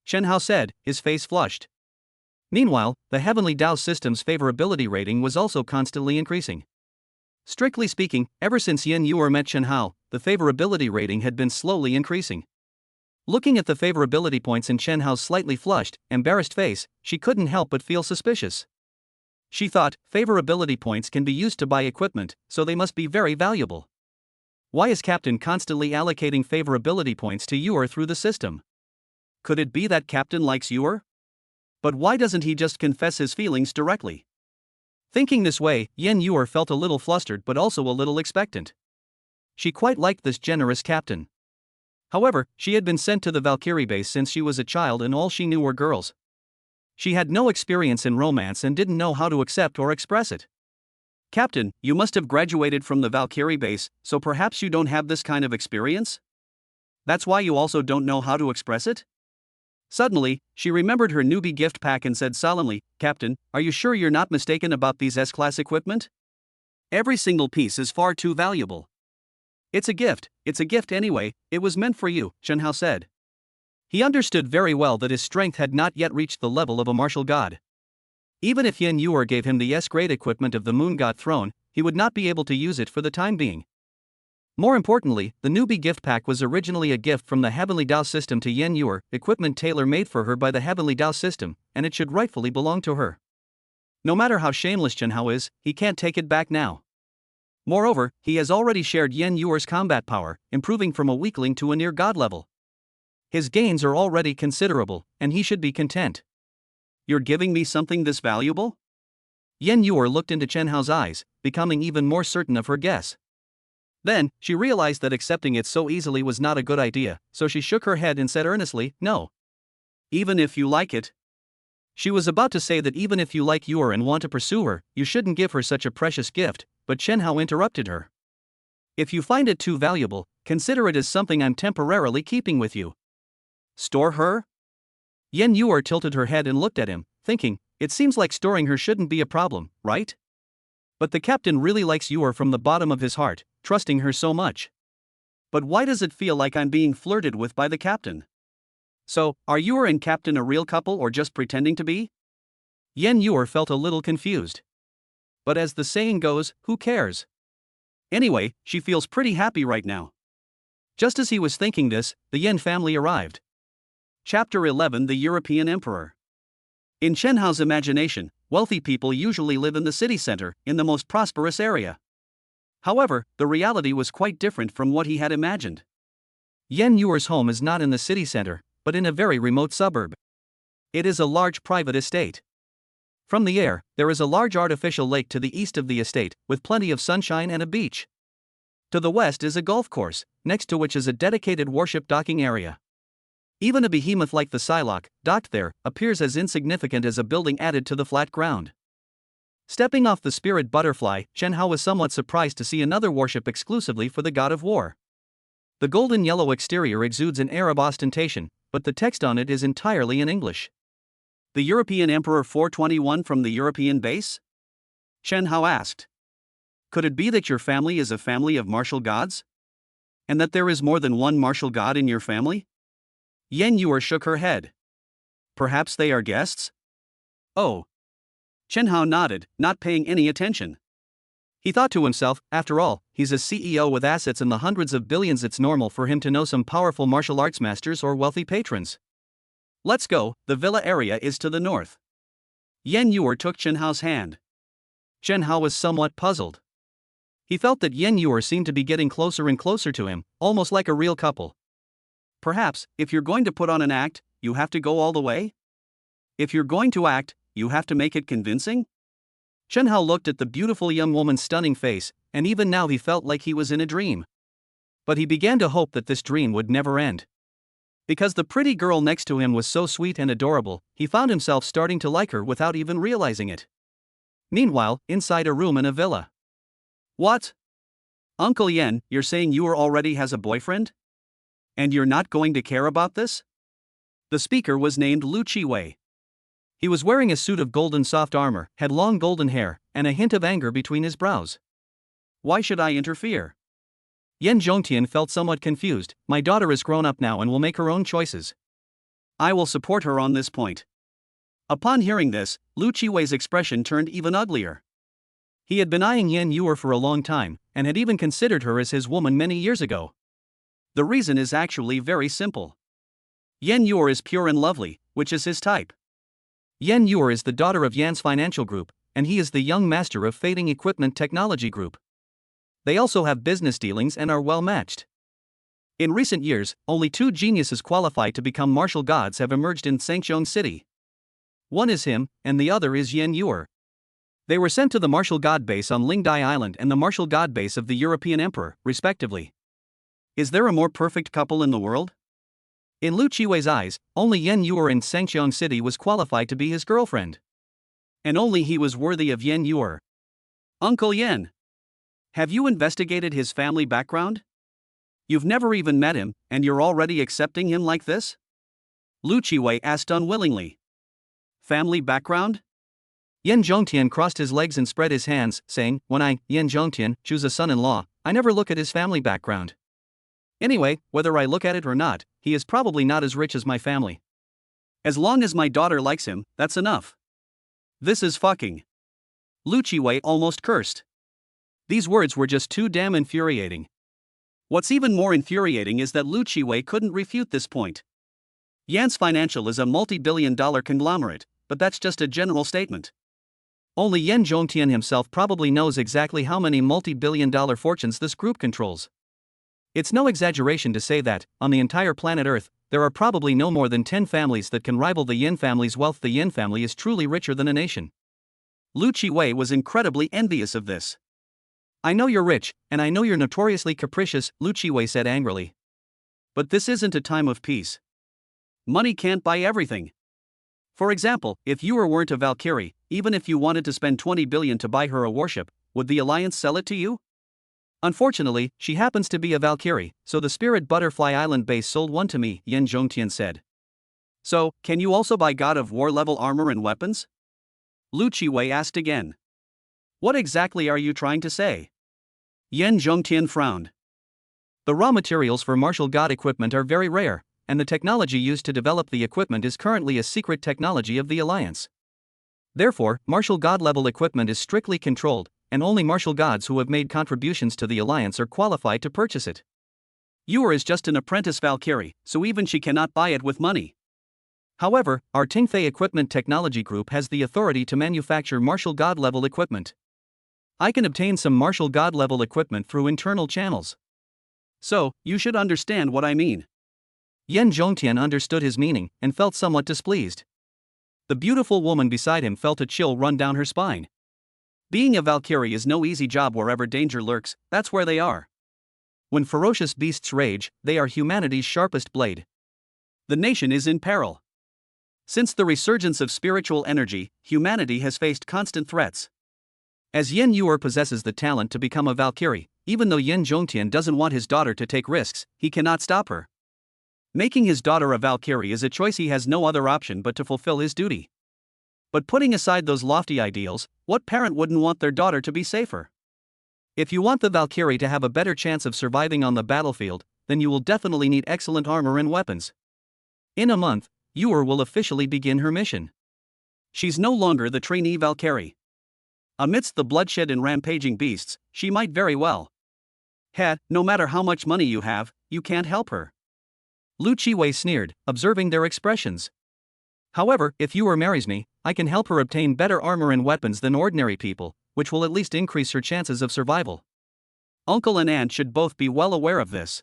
Chen Hao said, his face flushed. Meanwhile, the Heavenly Tao system's favorability rating was also constantly increasing. Strictly speaking, ever since Yen Yuer met Chen Hao, the favorability rating had been slowly increasing. Looking at the favorability points in Chen Hao's slightly flushed, embarrassed face, she couldn't help but feel suspicious. She thought, favorability points can be used to buy equipment, so they must be very valuable. Why is Captain constantly allocating favorability points to Yuer through the system? Could it be that Captain likes Yuer? But why doesn't he just confess his feelings directly? Thinking this way, Yen Yuer felt a little flustered but also a little expectant. She quite liked this generous captain. However, she had been sent to the Valkyrie base since she was a child and all she knew were girls. She had no experience in romance and didn't know how to accept or express it. Captain, you must have graduated from the Valkyrie base, so perhaps you don't have this kind of experience? That's why you also don't know how to express it? Suddenly, she remembered her newbie gift pack and said solemnly, Captain, are you sure you're not mistaken about these S-class equipment? Every single piece is far too valuable. It's a gift anyway, it was meant for you, Chen Hao said. He understood very well that his strength had not yet reached the level of a martial god. Even if Yen Yuer gave him the S-grade equipment of the Moon God Throne, he would not be able to use it for the time being. More importantly, the newbie gift pack was originally a gift from the Heavenly Tao system to Yen Yuer, equipment tailor-made for her by the Heavenly Tao system, and it should rightfully belong to her. No matter how shameless Chen Hao is, he can't take it back now. Moreover, he has already shared Yen Yuer's combat power, improving from a weakling to a near god level. His gains are already considerable, and he should be content. You're giving me something this valuable? Yen Yuer looked into Chen Hao's eyes, becoming even more certain of her guess. Then, she realized that accepting it so easily was not a good idea, so she shook her head and said earnestly, "No. Even if you like it." She was about to say that even if you like Yor and want to pursue her, you shouldn't give her such a precious gift, but Chen Hao interrupted her. "If you find it too valuable, consider it as something I'm temporarily keeping with you." "Store her?" Yen Yor tilted her head and looked at him, thinking, it seems like storing her shouldn't be a problem, right? But the captain really likes Yor from the bottom of his heart, trusting her so much. But why does it feel like I'm being flirted with by the captain? So, are Yor and Captain a real couple or just pretending to be? Yen Yor felt a little confused. But as the saying goes, who cares? Anyway, she feels pretty happy right now. Just as he was thinking this, the Yen family arrived. Chapter 11: The European Emperor. In Chen Hao's imagination, wealthy people usually live in the city center, in the most prosperous area. However, the reality was quite different from what he had imagined. Yen Yor's home is not in the city center, but in a very remote suburb. It is a large private estate. From the air, there is a large artificial lake to the east of the estate, with plenty of sunshine and a beach. To the west is a golf course, next to which is a dedicated warship docking area. Even a behemoth like the Psylocke, docked there, appears as insignificant as a building added to the flat ground. Stepping off the Spirit Butterfly, Chen Hao was somewhat surprised to see another warship exclusively for the god of war. The golden yellow exterior exudes an air of ostentation, but the text on it is entirely in English. "The European Emperor 421 from the European base?" Chen Hao asked. "Could it be that your family is a family of martial gods? And that there is more than one martial god in your family?" Yen Yor shook her head. "Perhaps they are guests?" "Oh." Chen Hao nodded, not paying any attention. He thought to himself, after all, he's a CEO with assets in the hundreds of billions. It's normal for him to know some powerful martial arts masters or wealthy patrons. "Let's go, the villa area is to the north." Yen Yor took Chen Hao's hand. Chen Hao was somewhat puzzled. He felt that Yen Yor seemed to be getting closer and closer to him, almost like a real couple. Perhaps, if you're going to put on an act, you have to go all the way? If you're going to act, you have to make it convincing? Chen Hao looked at the beautiful young woman's stunning face, and even now he felt like he was in a dream. But he began to hope that this dream would never end. Because the pretty girl next to him was so sweet and adorable, he found himself starting to like her without even realizing it. Meanwhile, inside a room in a villa. "What? Uncle Yen, you're saying Yor already has a boyfriend? And you're not going to care about this?" The speaker was named Lu Chiwei. He was wearing a suit of golden soft armor, had long golden hair, and a hint of anger between his brows. "Why should I interfere?" Yen Zhongtian felt somewhat confused. "My daughter is grown up now and will make her own choices. I will support her on this point." Upon hearing this, Lu Chiwei's expression turned even uglier. He had been eyeing Yen Yor for a long time, and had even considered her as his woman many years ago. The reason is actually very simple. Yen Yor is pure and lovely, which is his type. Yen Yor is the daughter of Yan's Financial Group, and he is the young master of Fading Equipment Technology Group. They also have business dealings and are well matched. In recent years, only two geniuses qualified to become martial gods have emerged in Sangchong City. One is him, and the other is Yen Yor. They were sent to the martial god base on Lingdai Island and the martial god base of the European Emperor, respectively. Is there a more perfect couple in the world? In Lu Chiwei's eyes, only Yen Yor in Sangchong City was qualified to be his girlfriend. And only he was worthy of Yen Yor. "Uncle Yen, have you investigated his family background? You've never even met him, and you're already accepting him like this?" Lu Chiwei asked unwillingly. "Family background?" Yen Zhongtian crossed his legs and spread his hands, saying, "When I, Yen Zhongtian, choose a son-in-law, I never look at his family background. Anyway, whether I look at it or not, he is probably not as rich as my family. As long as my daughter likes him, that's enough. This is fucking." Lu Chiwei almost cursed. These words were just too damn infuriating. What's even more infuriating is that Lu Chiwei couldn't refute this point. Yan's Financial is a multi-billion-dollar conglomerate, but that's just a general statement. Only Yen Zhongtian himself probably knows exactly how many multi-billion-dollar fortunes this group controls. It's no exaggeration to say that, on the entire planet Earth, there are probably no more than 10 families that can rival the Yin family's wealth. The Yin family is truly richer than a nation. Lu Chiwei was incredibly envious of this. I know you're rich, and I know you're notoriously capricious, Lu Chiwei said angrily. But this isn't a time of peace. Money can't buy everything. For example, if you weren't a Valkyrie, even if you wanted to spend 20 billion to buy her a warship, would the Alliance sell it to you? Unfortunately, she happens to be a Valkyrie, so the Spirit Butterfly Island base sold one to me, Yan Zhongtian said. So, can you also buy God of War level armor and weapons? Lu Chiwei asked again. What exactly are you trying to say? Yan Zhongtian frowned. The raw materials for martial god equipment are very rare, and the technology used to develop the equipment is currently a secret technology of the Alliance. Therefore, martial god level equipment is strictly controlled, and only martial gods who have made contributions to the Alliance are qualified to purchase it. Yuer is just an apprentice Valkyrie, so even she cannot buy it with money. However, our Tingfei Equipment Technology Group has the authority to manufacture martial god level equipment. I can obtain some martial god level equipment through internal channels. So, you should understand what I mean. Yan Zhongtian understood his meaning and felt somewhat displeased. The beautiful woman beside him felt a chill run down her spine. Being a Valkyrie is no easy job. Wherever danger lurks, that's where they are. When ferocious beasts rage, they are humanity's sharpest blade. The nation is in peril. Since the resurgence of spiritual energy, humanity has faced constant threats. As Yen Yuer possesses the talent to become a Valkyrie, even though Yan Zhongtian doesn't want his daughter to take risks, he cannot stop her. Making his daughter a Valkyrie is a choice. He has no other option but to fulfill his duty. But putting aside those lofty ideals, what parent wouldn't want their daughter to be safer? If you want the Valkyrie to have a better chance of surviving on the battlefield, then you will definitely need excellent armor and weapons. In a month, Yuer will officially begin her mission. She's no longer the trainee Valkyrie. Amidst the bloodshed and rampaging beasts, she might very well. No matter how much money you have, you can't help her. Lu Chiwei sneered, observing their expressions. However, if Yuer marries me, I can help her obtain better armor and weapons than ordinary people, which will at least increase her chances of survival. Uncle and aunt should both be well aware of this.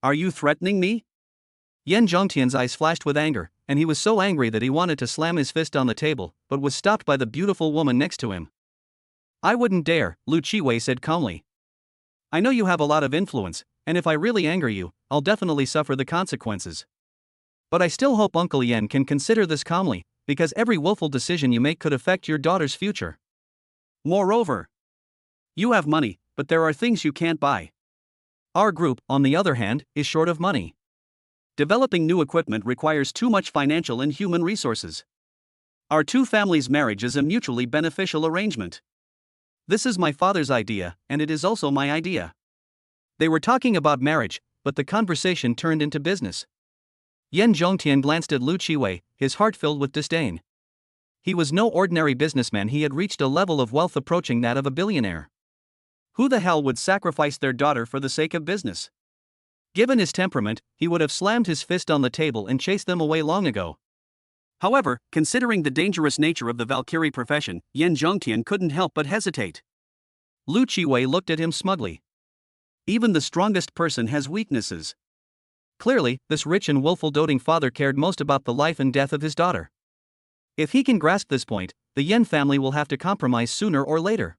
Are you threatening me? Yan Zhongtian's eyes flashed with anger, and he was so angry that he wanted to slam his fist on the table, but was stopped by the beautiful woman next to him. I wouldn't dare, Lu Chiwei said calmly. I know you have a lot of influence, and if I really anger you, I'll definitely suffer the consequences. But I still hope Uncle Yan can consider this calmly, because every willful decision you make could affect your daughter's future. Moreover, you have money, but there are things you can't buy. Our group, on the other hand, is short of money. Developing new equipment requires too much financial and human resources. Our two families' marriage is a mutually beneficial arrangement. This is my father's idea, and it is also my idea. They were talking about marriage, but the conversation turned into business. Yan Zhongtian glanced at Lu Chiwei, his heart filled with disdain. He was no ordinary businessman. He had reached a level of wealth approaching that of a billionaire. Who the hell would sacrifice their daughter for the sake of business? Given his temperament, he would have slammed his fist on the table and chased them away long ago. However, considering the dangerous nature of the Valkyrie profession, Yan Zhongtian couldn't help but hesitate. Lu Chiwei looked at him smugly. Even the strongest person has weaknesses. Clearly, this rich and willful doting father cared most about the life and death of his daughter. If he can grasp this point, the Yan family will have to compromise sooner or later.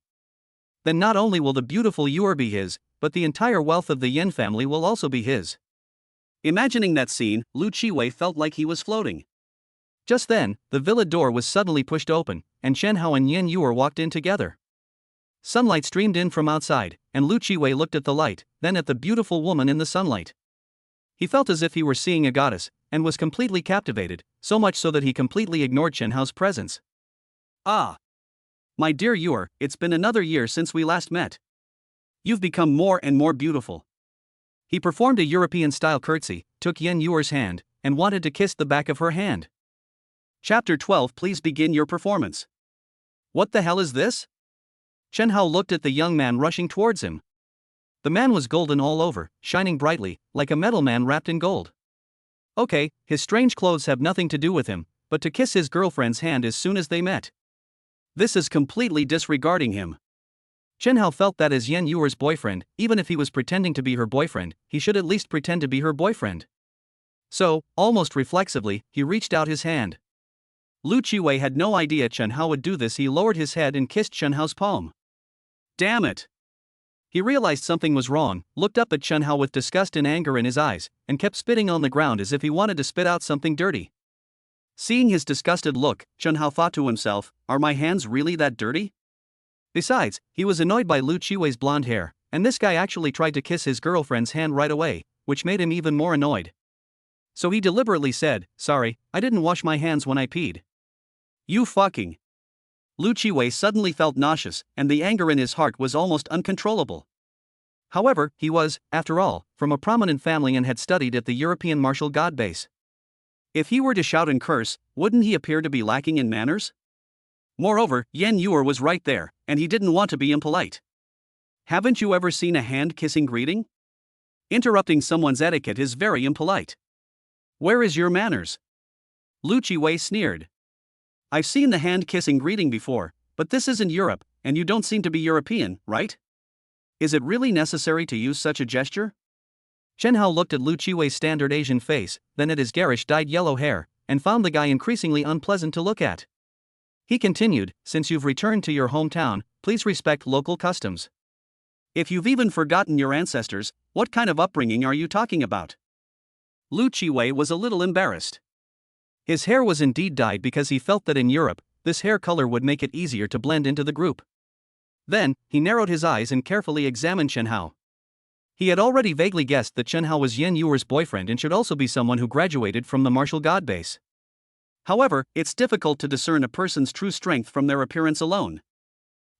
Then not only will the beautiful Yuer be his, but the entire wealth of the Yan family will also be his. Imagining that scene, Lu Chiwei felt like he was floating. Just then, the villa door was suddenly pushed open, and Chen Hao and Yan Yuer walked in together. Sunlight streamed in from outside, and Lu Chiwei looked at the light, then at the beautiful woman in the sunlight. He felt as if he were seeing a goddess, and was completely captivated, so much so that he completely ignored Chen Hao's presence. Ah! My dear Yuer, it's been another year since we last met. You've become more and more beautiful. He performed a European-style curtsy, took Yan Yuer's hand, and wanted to kiss the back of her hand. Chapter 12. Please begin your performance. What the hell is this? Chen Hao looked at the young man rushing towards him. The man was golden all over, shining brightly, like a metal man wrapped in gold. Okay, his strange clothes have nothing to do with him, but to kiss his girlfriend's hand as soon as they met. This is completely disregarding him. Chen Hao felt that as Yan Yuer's boyfriend, even if he was pretending to be her boyfriend, he should at least pretend to be her boyfriend. So, almost reflexively, he reached out his hand. Lu Chiwei had no idea Chen Hao would do this. He lowered his head and kissed Chen Hao's palm. Damn it! He realized something was wrong, looked up at Chen Hao with disgust and anger in his eyes, and kept spitting on the ground as if he wanted to spit out something dirty. Seeing his disgusted look, Chen Hao thought to himself, are my hands really that dirty? Besides, he was annoyed by Lu Qiwei's blonde hair, and this guy actually tried to kiss his girlfriend's hand right away, which made him even more annoyed. So he deliberately said, sorry, I didn't wash my hands when I peed. You fucking. Lu Qiwei suddenly felt nauseous, and the anger in his heart was almost uncontrollable. However, he was, after all, from a prominent family and had studied at the European martial god base. If he were to shout and curse, wouldn't he appear to be lacking in manners? Moreover, Yan Yuer was right there, and he didn't want to be impolite. Haven't you ever seen a hand-kissing greeting? Interrupting someone's etiquette is very impolite. Where is your manners? Lu Qiwei sneered. I've seen the hand-kissing greeting before, but this isn't Europe, and you don't seem to be European, right? Is it really necessary to use such a gesture? Chen Hao looked at Lu Qiwei's standard Asian face, then at his garish dyed yellow hair, and found the guy increasingly unpleasant to look at. He continued, since you've returned to your hometown, please respect local customs. If you've even forgotten your ancestors, what kind of upbringing are you talking about? Lu Qiwei was a little embarrassed. His hair was indeed dyed because he felt that in Europe, this hair color would make it easier to blend into the group. Then, he narrowed his eyes and carefully examined Chen Hao. He had already vaguely guessed that Chen Hao was Yan Yuer's boyfriend and should also be someone who graduated from the martial god base. However, it's difficult to discern a person's true strength from their appearance alone.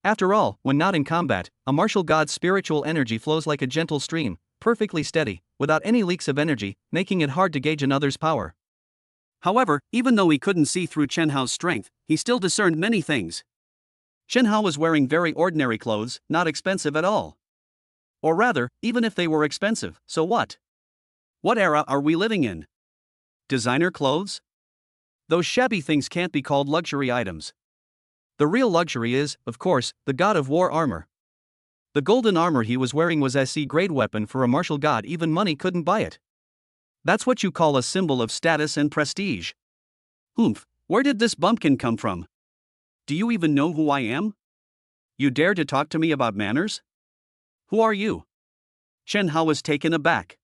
After all, when not in combat, a martial god's spiritual energy flows like a gentle stream, perfectly steady, without any leaks of energy, making it hard to gauge another's power. However, even though he couldn't see through Chen Hao's strength, he still discerned many things. Chen Hao was wearing very ordinary clothes, not expensive at all. Or rather, even if they were expensive, so what? What era are we living in? Designer clothes? Those shabby things can't be called luxury items. The real luxury is, of course, the god of war armor. The golden armor he was wearing was a SC-grade weapon for a martial god, even money couldn't buy it. That's what you call a symbol of status and prestige. Oomph, where did this bumpkin come from? Do you even know who I am? You dare to talk to me about manners? Who are you? Chen Hao was taken aback.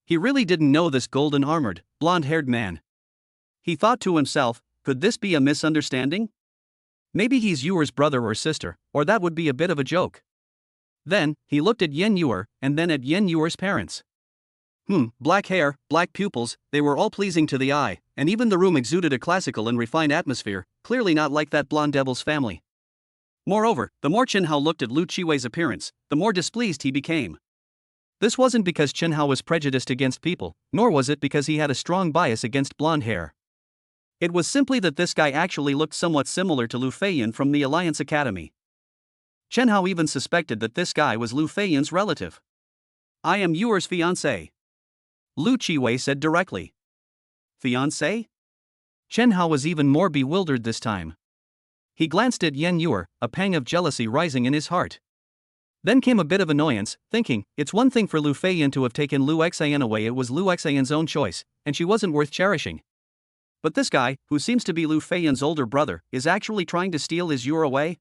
He really didn't know this golden-armored, blonde-haired man. He thought to himself, could this be a misunderstanding? Maybe he's Yuer's brother or sister, or that would be a bit of a joke. Then, he looked at Yan Yuer, and then at Yan Yuer's parents. Black hair, black pupils, they were all pleasing to the eye, and even the room exuded a classical and refined atmosphere, clearly not like that blonde devil's family. Moreover, the more Chen Hao looked at Lu Qiwei's appearance, the more displeased he became. This wasn't because Chen Hao was prejudiced against people, nor was it because he had a strong bias against blonde hair. It was simply that this guy actually looked somewhat similar to Lu Feiyan from the Alliance Academy. Chen Hao even suspected that this guy was Lu Feiyan's relative. I am Yuer's fiancé. Lu Qiwei said directly. Fiancé? Chen Hao was even more bewildered this time. He glanced at Yan Yuer, a pang of jealousy rising in his heart. Then came a bit of annoyance, thinking, it's one thing for Lu Feiyan to have taken Lu Xian away, it was Lu Xian's own choice, and she wasn't worth cherishing. But this guy, who seems to be Lu Feiyan's older brother, is actually trying to steal his Yuer away?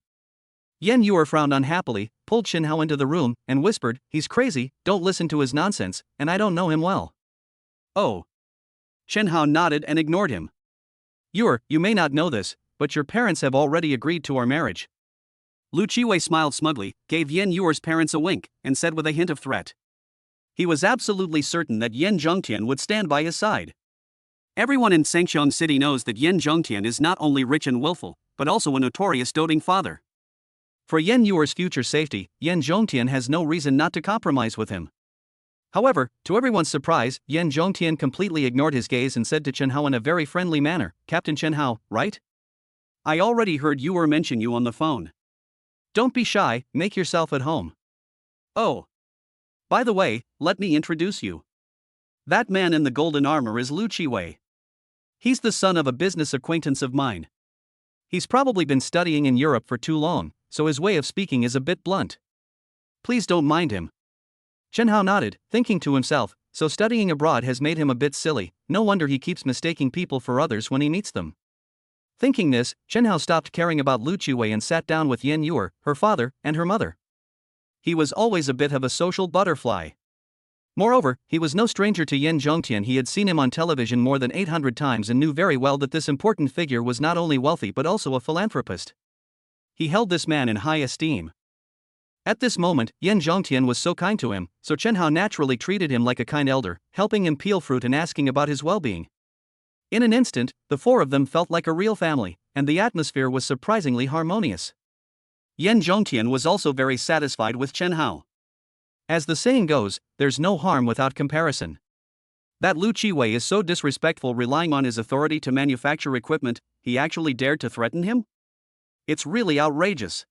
Yan Yuer frowned unhappily, pulled Chen Hao into the room, and whispered, he's crazy, don't listen to his nonsense, and I don't know him well. Oh. Chen Hao nodded and ignored him. Yuer, you may not know this, but your parents have already agreed to our marriage. Lu Qiwei smiled smugly, gave Yan Yuer's parents a wink, and said with a hint of threat. He was absolutely certain that Yan Zhongtian would stand by his side. Everyone in Sangxiang City knows that Yan Zhongtian is not only rich and willful, but also a notorious doting father. For Yan Yuer's future safety, Yan Zhongtian has no reason not to compromise with him. However, to everyone's surprise, Yan Zhongtian completely ignored his gaze and said to Chen Hao in a very friendly manner, Captain Chen Hao, right? I already heard Yuer mention you on the phone. Don't be shy, make yourself at home. Oh. By the way, let me introduce you. That man in the golden armor is Lu Qiwei. He's the son of a business acquaintance of mine. He's probably been studying in Europe for too long, so his way of speaking is a bit blunt. Please don't mind him. Chen Hao nodded, thinking to himself, so studying abroad has made him a bit silly, no wonder he keeps mistaking people for others when he meets them. Thinking this, Chen Hao stopped caring about Lu Qiwei and sat down with Yan Yuer, her father, and her mother. He was always a bit of a social butterfly. Moreover, he was no stranger to Yen Zhongtian. He had seen him on television more than 800 times and knew very well that this important figure was not only wealthy but also a philanthropist. He held this man in high esteem. At this moment, Yen Zhongtian was so kind to him, so Chen Hao naturally treated him like a kind elder, helping him peel fruit and asking about his well-being. In an instant, the four of them felt like a real family, and the atmosphere was surprisingly harmonious. Yen Zhongtian was also very satisfied with Chen Hao. As the saying goes, there's no harm without comparison. That Lu Qiwei is so disrespectful, relying on his authority to manufacture equipment, he actually dared to threaten him? It's really outrageous.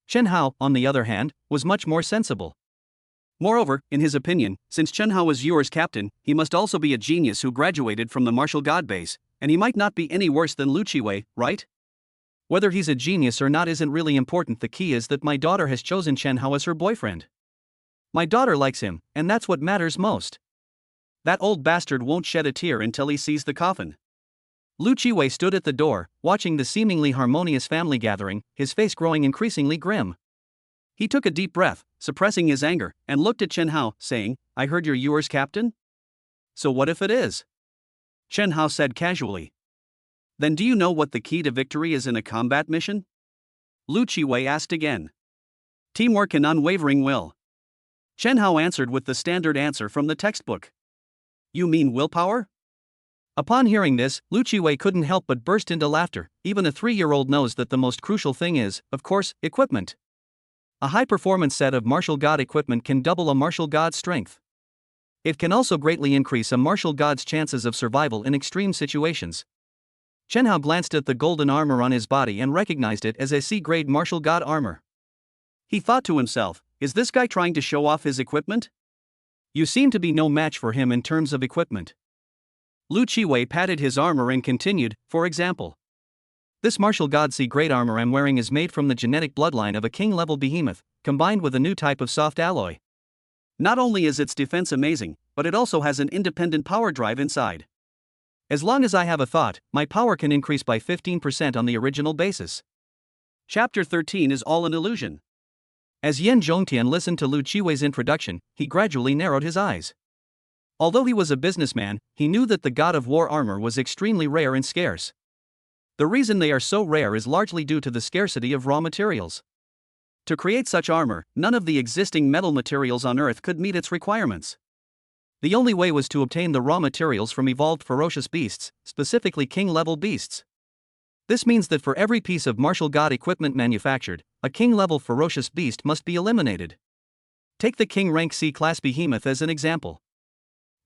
Chen Hao, on the other hand, was much more sensible. Moreover, in his opinion, since Chen Hao was Yuer's captain, he must also be a genius who graduated from the martial god base, and he might not be any worse than Lu Qiwei, right? Whether he's a genius or not isn't really important. The key is that my daughter has chosen Chen Hao as her boyfriend. My daughter likes him, and that's what matters most. That old bastard won't shed a tear until he sees the coffin. Lu Qiwei stood at the door, watching the seemingly harmonious family gathering, his face growing increasingly grim. He took a deep breath, suppressing his anger, and looked at Chen Hao, saying, "I heard you're Yuer's captain? So what if it is?" Chen Hao said casually. "Then do you know what the key to victory is in a combat mission?" Lu Qiwei asked again. "Teamwork and unwavering will." Chen Hao answered with the standard answer from the textbook. "You mean willpower?" Upon hearing this, Lu Qiwei couldn't help but burst into laughter. Even a 3-year-old knows that the most crucial thing is, of course, equipment. A high-performance set of martial god equipment can double a martial god's strength. It can also greatly increase a martial god's chances of survival in extreme situations. Chen Hao glanced at the golden armor on his body and recognized it as a C-grade martial god armor. He thought to himself, is this guy trying to show off his equipment? You seem to be no match for him in terms of equipment. Lu Qiwei patted his armor and continued, for example. This martial god C-grade armor I'm wearing is made from the genetic bloodline of a king-level behemoth, combined with a new type of soft alloy. Not only is its defense amazing, but it also has an independent power drive inside. As long as I have a thought, my power can increase by 15% on the original basis. Chapter 13 is all an illusion. As Yen Zhongtian listened to Lu Qiwei's introduction, he gradually narrowed his eyes. Although he was a businessman, he knew that the God of War armor was extremely rare and scarce. The reason they are so rare is largely due to the scarcity of raw materials. To create such armor, none of the existing metal materials on Earth could meet its requirements. The only way was to obtain the raw materials from evolved ferocious beasts, specifically king-level beasts. This means that for every piece of martial god equipment manufactured, a king-level ferocious beast must be eliminated. Take the king rank C-class behemoth as an example.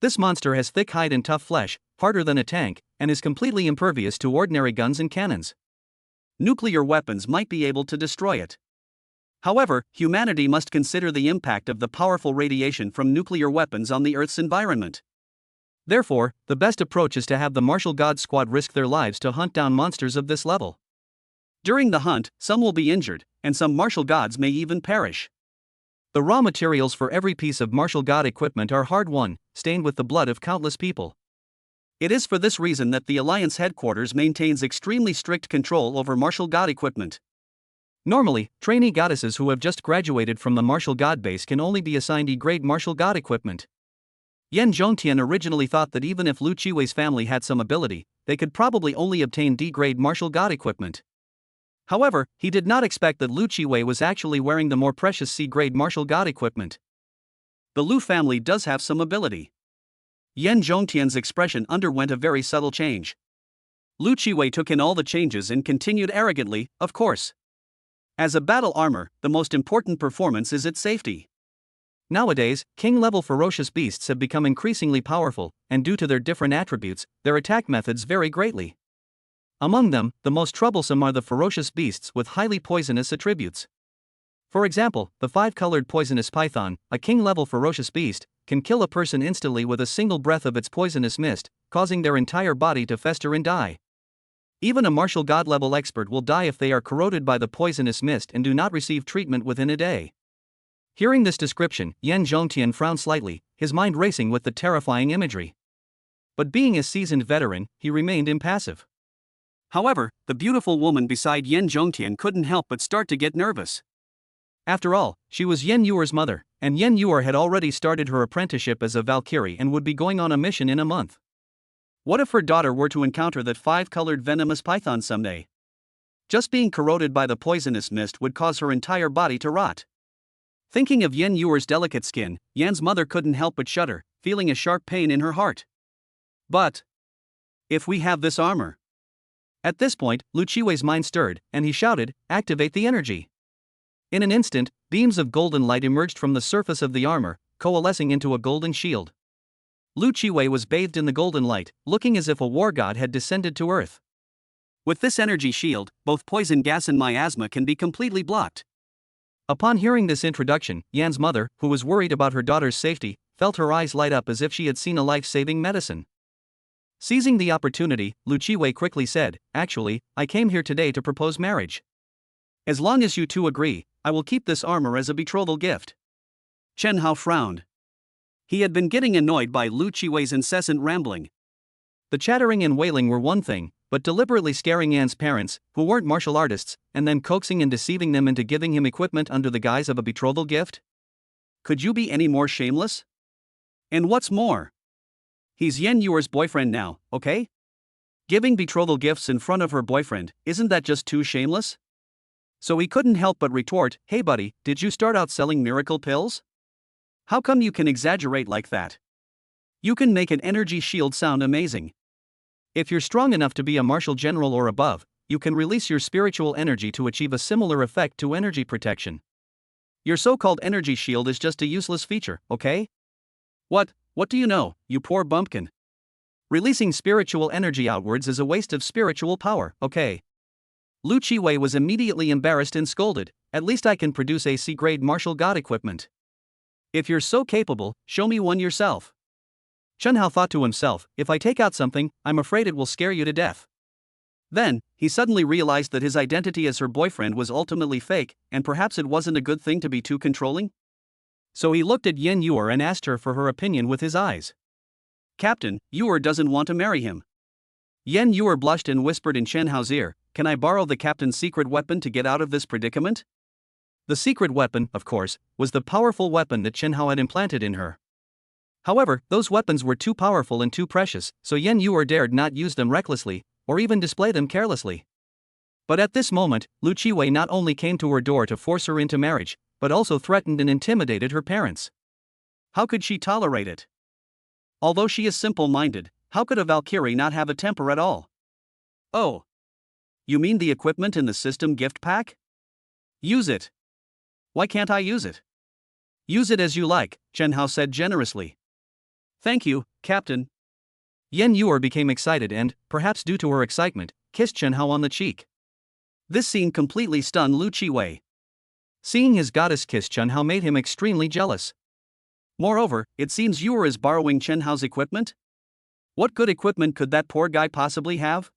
This monster has thick hide and tough flesh, harder than a tank, and is completely impervious to ordinary guns and cannons. Nuclear weapons might be able to destroy it. However, humanity must consider the impact of the powerful radiation from nuclear weapons on the Earth's environment. Therefore, the best approach is to have the martial god squad risk their lives to hunt down monsters of this level. During the hunt, some will be injured, and some martial gods may even perish. The raw materials for every piece of martial god equipment are hard-won, stained with the blood of countless people. It is for this reason that the Alliance headquarters maintains extremely strict control over martial god equipment. Normally, trainee goddesses who have just graduated from the martial god base can only be assigned E-grade martial god equipment. Yen Zhongtian originally thought that even if Lu Qiwei's family had some ability, they could probably only obtain D-grade martial god equipment. However, he did not expect that Lu Qiwei was actually wearing the more precious C-grade martial god equipment. The Lu family does have some ability. Yen Zhongtian's expression underwent a very subtle change. Lu Qiwei took in all the changes and continued arrogantly, of course. As a battle armor, the most important performance is its safety. Nowadays, king-level ferocious beasts have become increasingly powerful, and due to their different attributes, their attack methods vary greatly. Among them, the most troublesome are the ferocious beasts with highly poisonous attributes. For example, the 5-colored poisonous python, a king-level ferocious beast, can kill a person instantly with a single breath of its poisonous mist, causing their entire body to fester and die. Even a martial god-level expert will die if they are corroded by the poisonous mist and do not receive treatment within a day. Hearing this description, Yen Zhongtian frowned slightly, his mind racing with the terrifying imagery. But being a seasoned veteran, he remained impassive. However, the beautiful woman beside Yen Zhongtian couldn't help but start to get nervous. After all, she was Yen Yuer's mother, and Yen Yuer had already started her apprenticeship as a Valkyrie and would be going on a mission in a month. What if her daughter were to encounter that 5-colored venomous python someday? Just being corroded by the poisonous mist would cause her entire body to rot. Thinking of Yen Yuer's delicate skin, Yan's mother couldn't help but shudder, feeling a sharp pain in her heart. But if we have this armor? At this point, Lu Qiwei's mind stirred, and he shouted, "Activate the energy!" In an instant, beams of golden light emerged from the surface of the armor, coalescing into a golden shield. Lu Qiwei was bathed in the golden light, looking as if a war god had descended to earth. With this energy shield, both poison gas and miasma can be completely blocked. Upon hearing this introduction, Yan's mother, who was worried about her daughter's safety, felt her eyes light up as if she had seen a life-saving medicine. Seizing the opportunity, Lu Qiwei quickly said, "Actually, I came here today to propose marriage. As long as you two agree, I will keep this armor as a betrothal gift." Chen Hao frowned. He had been getting annoyed by Lu Qiwei's incessant rambling. The chattering and wailing were one thing, but deliberately scaring Yan's parents, who weren't martial artists, and then coaxing and deceiving them into giving him equipment under the guise of a betrothal gift? Could you be any more shameless? And what's more? He's Yen Yuer's boyfriend now, okay? Giving betrothal gifts in front of her boyfriend, isn't that just too shameless? So he couldn't help but retort, "Hey buddy, did you start out selling miracle pills? How come you can exaggerate like that? You can make an energy shield sound amazing. If you're strong enough to be a martial general or above, you can release your spiritual energy to achieve a similar effect to energy protection. Your so-called energy shield is just a useless feature, okay? What do you know, you poor bumpkin? Releasing spiritual energy outwards is a waste of spiritual power, okay?" Lu Qiwei was immediately embarrassed and scolded, "At least I can produce AC-grade martial god equipment. If you're so capable, show me one yourself." Chen Hao thought to himself, "If I take out something, I'm afraid it will scare you to death." Then, he suddenly realized that his identity as her boyfriend was ultimately fake, and perhaps it wasn't a good thing to be too controlling? So he looked at Yen Yuer and asked her for her opinion with his eyes. "Captain, Yuer doesn't want to marry him." Yen Yuer blushed and whispered in Chen Hao's ear, "Can I borrow the captain's secret weapon to get out of this predicament?" The secret weapon, of course, was the powerful weapon that Chen Hao had implanted in her. However, those weapons were too powerful and too precious, so Yen Yuer dared not use them recklessly, or even display them carelessly. But at this moment, Lu Qiwei not only came to her door to force her into marriage, but also threatened and intimidated her parents. How could she tolerate it? Although she is simple-minded, how could a Valkyrie not have a temper at all? "Oh. You mean the equipment in the system gift pack? Use it." "Why can't I use it?" "Use it as you like," Chen Hao said generously. "Thank you, Captain." Yen Yuer became excited and, perhaps due to her excitement, kissed Chen Hao on the cheek. This scene completely stunned Lu Qiwei. Seeing his goddess kiss Chen Hao made him extremely jealous. Moreover, it seems Yuer is borrowing Chen Hao's equipment? What good equipment could that poor guy possibly have?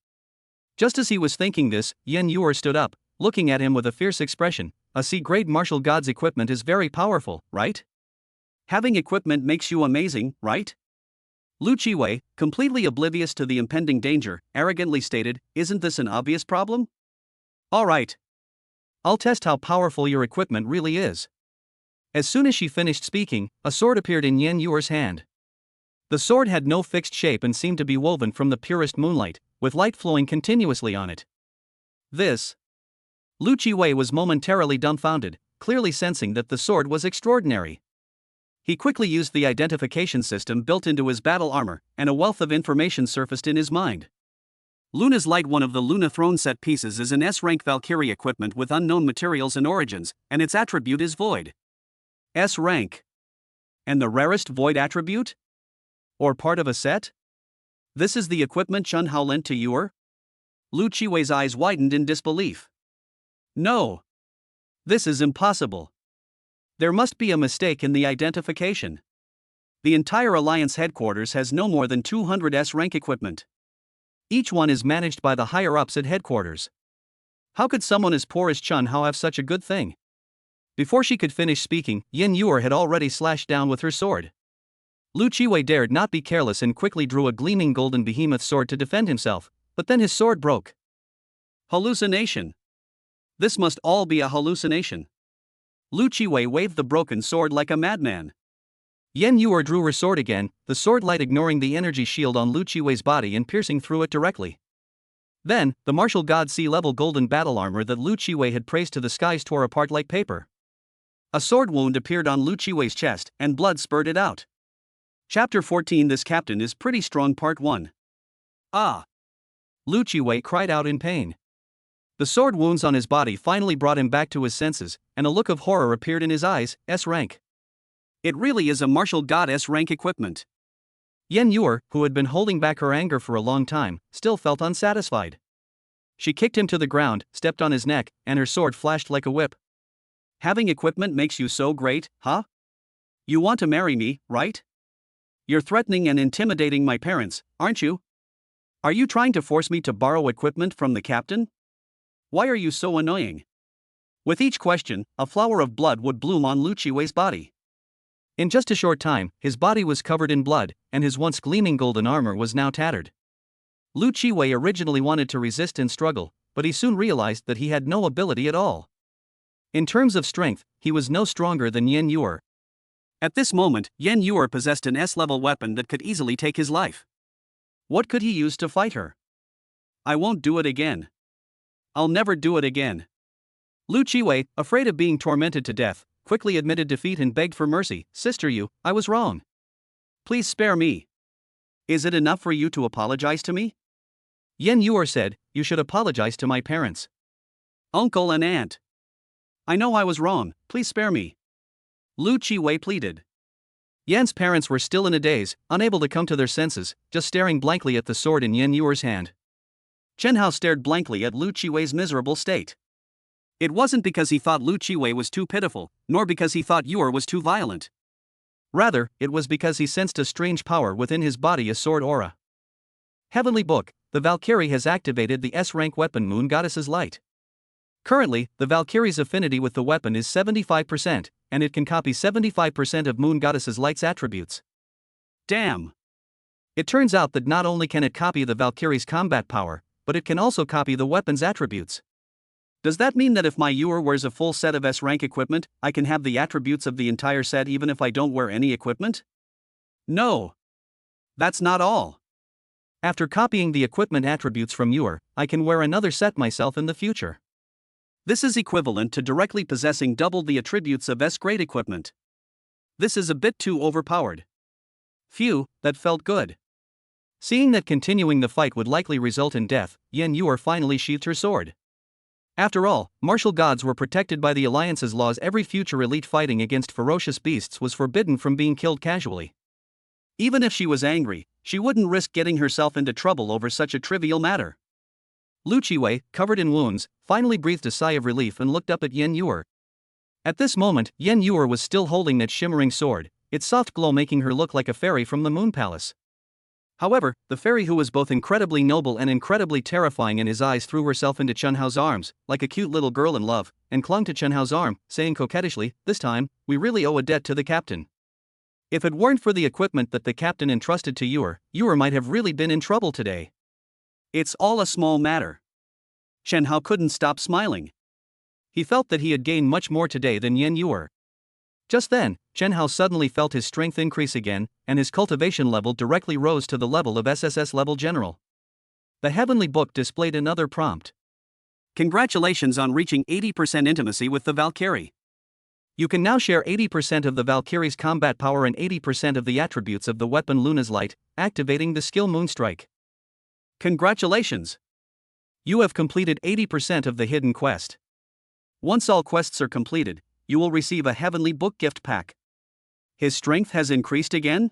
Just as he was thinking this, Yen Yuer stood up, looking at him with a fierce expression. "A C-grade martial god's equipment is very powerful, right? Having equipment makes you amazing, right?" Lu Qiwei, completely oblivious to the impending danger, arrogantly stated, "Isn't this an obvious problem? All right. I'll test how powerful your equipment really is." As soon as she finished speaking, a sword appeared in Yen Yuer's hand. The sword had no fixed shape and seemed to be woven from the purest moonlight, with light flowing continuously on it. This. Lu Qiwei was momentarily dumbfounded, clearly sensing that the sword was extraordinary. He quickly used the identification system built into his battle armor, and a wealth of information surfaced in his mind. Luna's Light, one of the Luna Throne set pieces, is an S-rank Valkyrie equipment with unknown materials and origins, and its attribute is Void. S-rank. And the rarest Void attribute? Or part of a set? This is the equipment Chen Hao lent to Yuer? Lu Qiwei's eyes widened in disbelief. No. This is impossible. There must be a mistake in the identification. The entire Alliance headquarters has no more than 200 S-rank equipment. Each one is managed by the higher-ups at headquarters. How could someone as poor as Chen Hao have such a good thing? Before she could finish speaking, Yen Yuer had already slashed down with her sword. Lu Qiwei dared not be careless and quickly drew a gleaming golden behemoth sword to defend himself, but then his sword broke. Hallucination. This must all be a hallucination. Lu Qiwei waved the broken sword like a madman. Yan Yuer drew her sword again, the sword light ignoring the energy shield on Lu Qiwei's body and piercing through it directly. Then, the martial god sea-level golden battle armor that Lu Qiwei had praised to the skies tore apart like paper. A sword wound appeared on Lu Qiwei's chest, and blood spurted out. Chapter 14. This captain is pretty strong. Part 1. Ah! Lu Qiwei cried out in pain. The sword wounds on his body finally brought him back to his senses, and a look of horror appeared in his eyes. S rank. It really is a martial god S rank equipment. Yan Yuer, who had been holding back her anger for a long time, still felt unsatisfied. She kicked him to the ground, stepped on his neck, and her sword flashed like a whip. Having equipment makes you so great, huh? You want to marry me, right? You're threatening and intimidating my parents, aren't you? Are you trying to force me to borrow equipment from the captain? Why are you so annoying? With each question, a flower of blood would bloom on Lu Qiwei's body. In just a short time, his body was covered in blood, and his once gleaming golden armor was now tattered. Lu Qiwei originally wanted to resist and struggle, but he soon realized that he had no ability at all. In terms of strength, he was no stronger than Yan Yuer. At this moment, Yan Yuer possessed an S-level weapon that could easily take his life. What could he use to fight her? I won't do it again. I'll never do it again. Lu Qiwei, afraid of being tormented to death, quickly admitted defeat and begged for mercy. Sister Yu, I was wrong. Please spare me. Is it enough for you to apologize to me? Yan Yuer said, you should apologize to my parents. Uncle and aunt. I know I was wrong, please spare me. Lu Qiwei pleaded. Yan's parents were still in a daze, unable to come to their senses, just staring blankly at the sword in Yan Yuer's hand. Chen Hao stared blankly at Lu Qiwei's miserable state. It wasn't because he thought Lu Qiwei was too pitiful, nor because he thought Yuer was too violent. Rather, it was because he sensed a strange power within his body, a sword aura. Heavenly Book, the Valkyrie has activated the S-rank weapon Moon Goddess's Light. Currently, the Valkyrie's affinity with the weapon is 75%, and it can copy 75% of Moon Goddess's Light's attributes. Damn! It turns out that not only can it copy the Valkyrie's combat power, but it can also copy the weapon's attributes. Does that mean that if my Yuer wears a full set of S-rank equipment, I can have the attributes of the entire set even if I don't wear any equipment? No. That's not all. After copying the equipment attributes from Yuer, I can wear another set myself in the future. This is equivalent to directly possessing double the attributes of S-grade equipment. This is a bit too overpowered. Phew, that felt good. Seeing that continuing the fight would likely result in death, Yan Yuer finally sheathed her sword. After all, martial gods were protected by the Alliance's laws. Every future elite fighting against ferocious beasts was forbidden from being killed casually. Even if she was angry, she wouldn't risk getting herself into trouble over such a trivial matter. Lu Qiwei, covered in wounds, finally breathed a sigh of relief and looked up at Yan Yuer. At this moment, Yan Yuer was still holding that shimmering sword, its soft glow making her look like a fairy from the Moon Palace. However, the fairy, who was both incredibly noble and incredibly terrifying in his eyes, threw herself into Chen Hao's arms, like a cute little girl in love, and clung to Chen Hao's arm, saying coquettishly, "This time, we really owe a debt to the captain. If it weren't for the equipment that the captain entrusted to Yuer, Yuer might have really been in trouble today." It's all a small matter. Chen Hao couldn't stop smiling. He felt that he had gained much more today than Yan Yuer. Just then, Chen Hao suddenly felt his strength increase again, and his cultivation level directly rose to the level of SSS level general. The Heavenly Book displayed another prompt. Congratulations on reaching 80% intimacy with the Valkyrie. You can now share 80% of the Valkyrie's combat power and 80% of the attributes of the weapon Luna's Light, activating the skill Moonstrike. Congratulations! You have completed 80% of the hidden quest. Once all quests are completed, you will receive a Heavenly Book gift pack. His strength has increased again?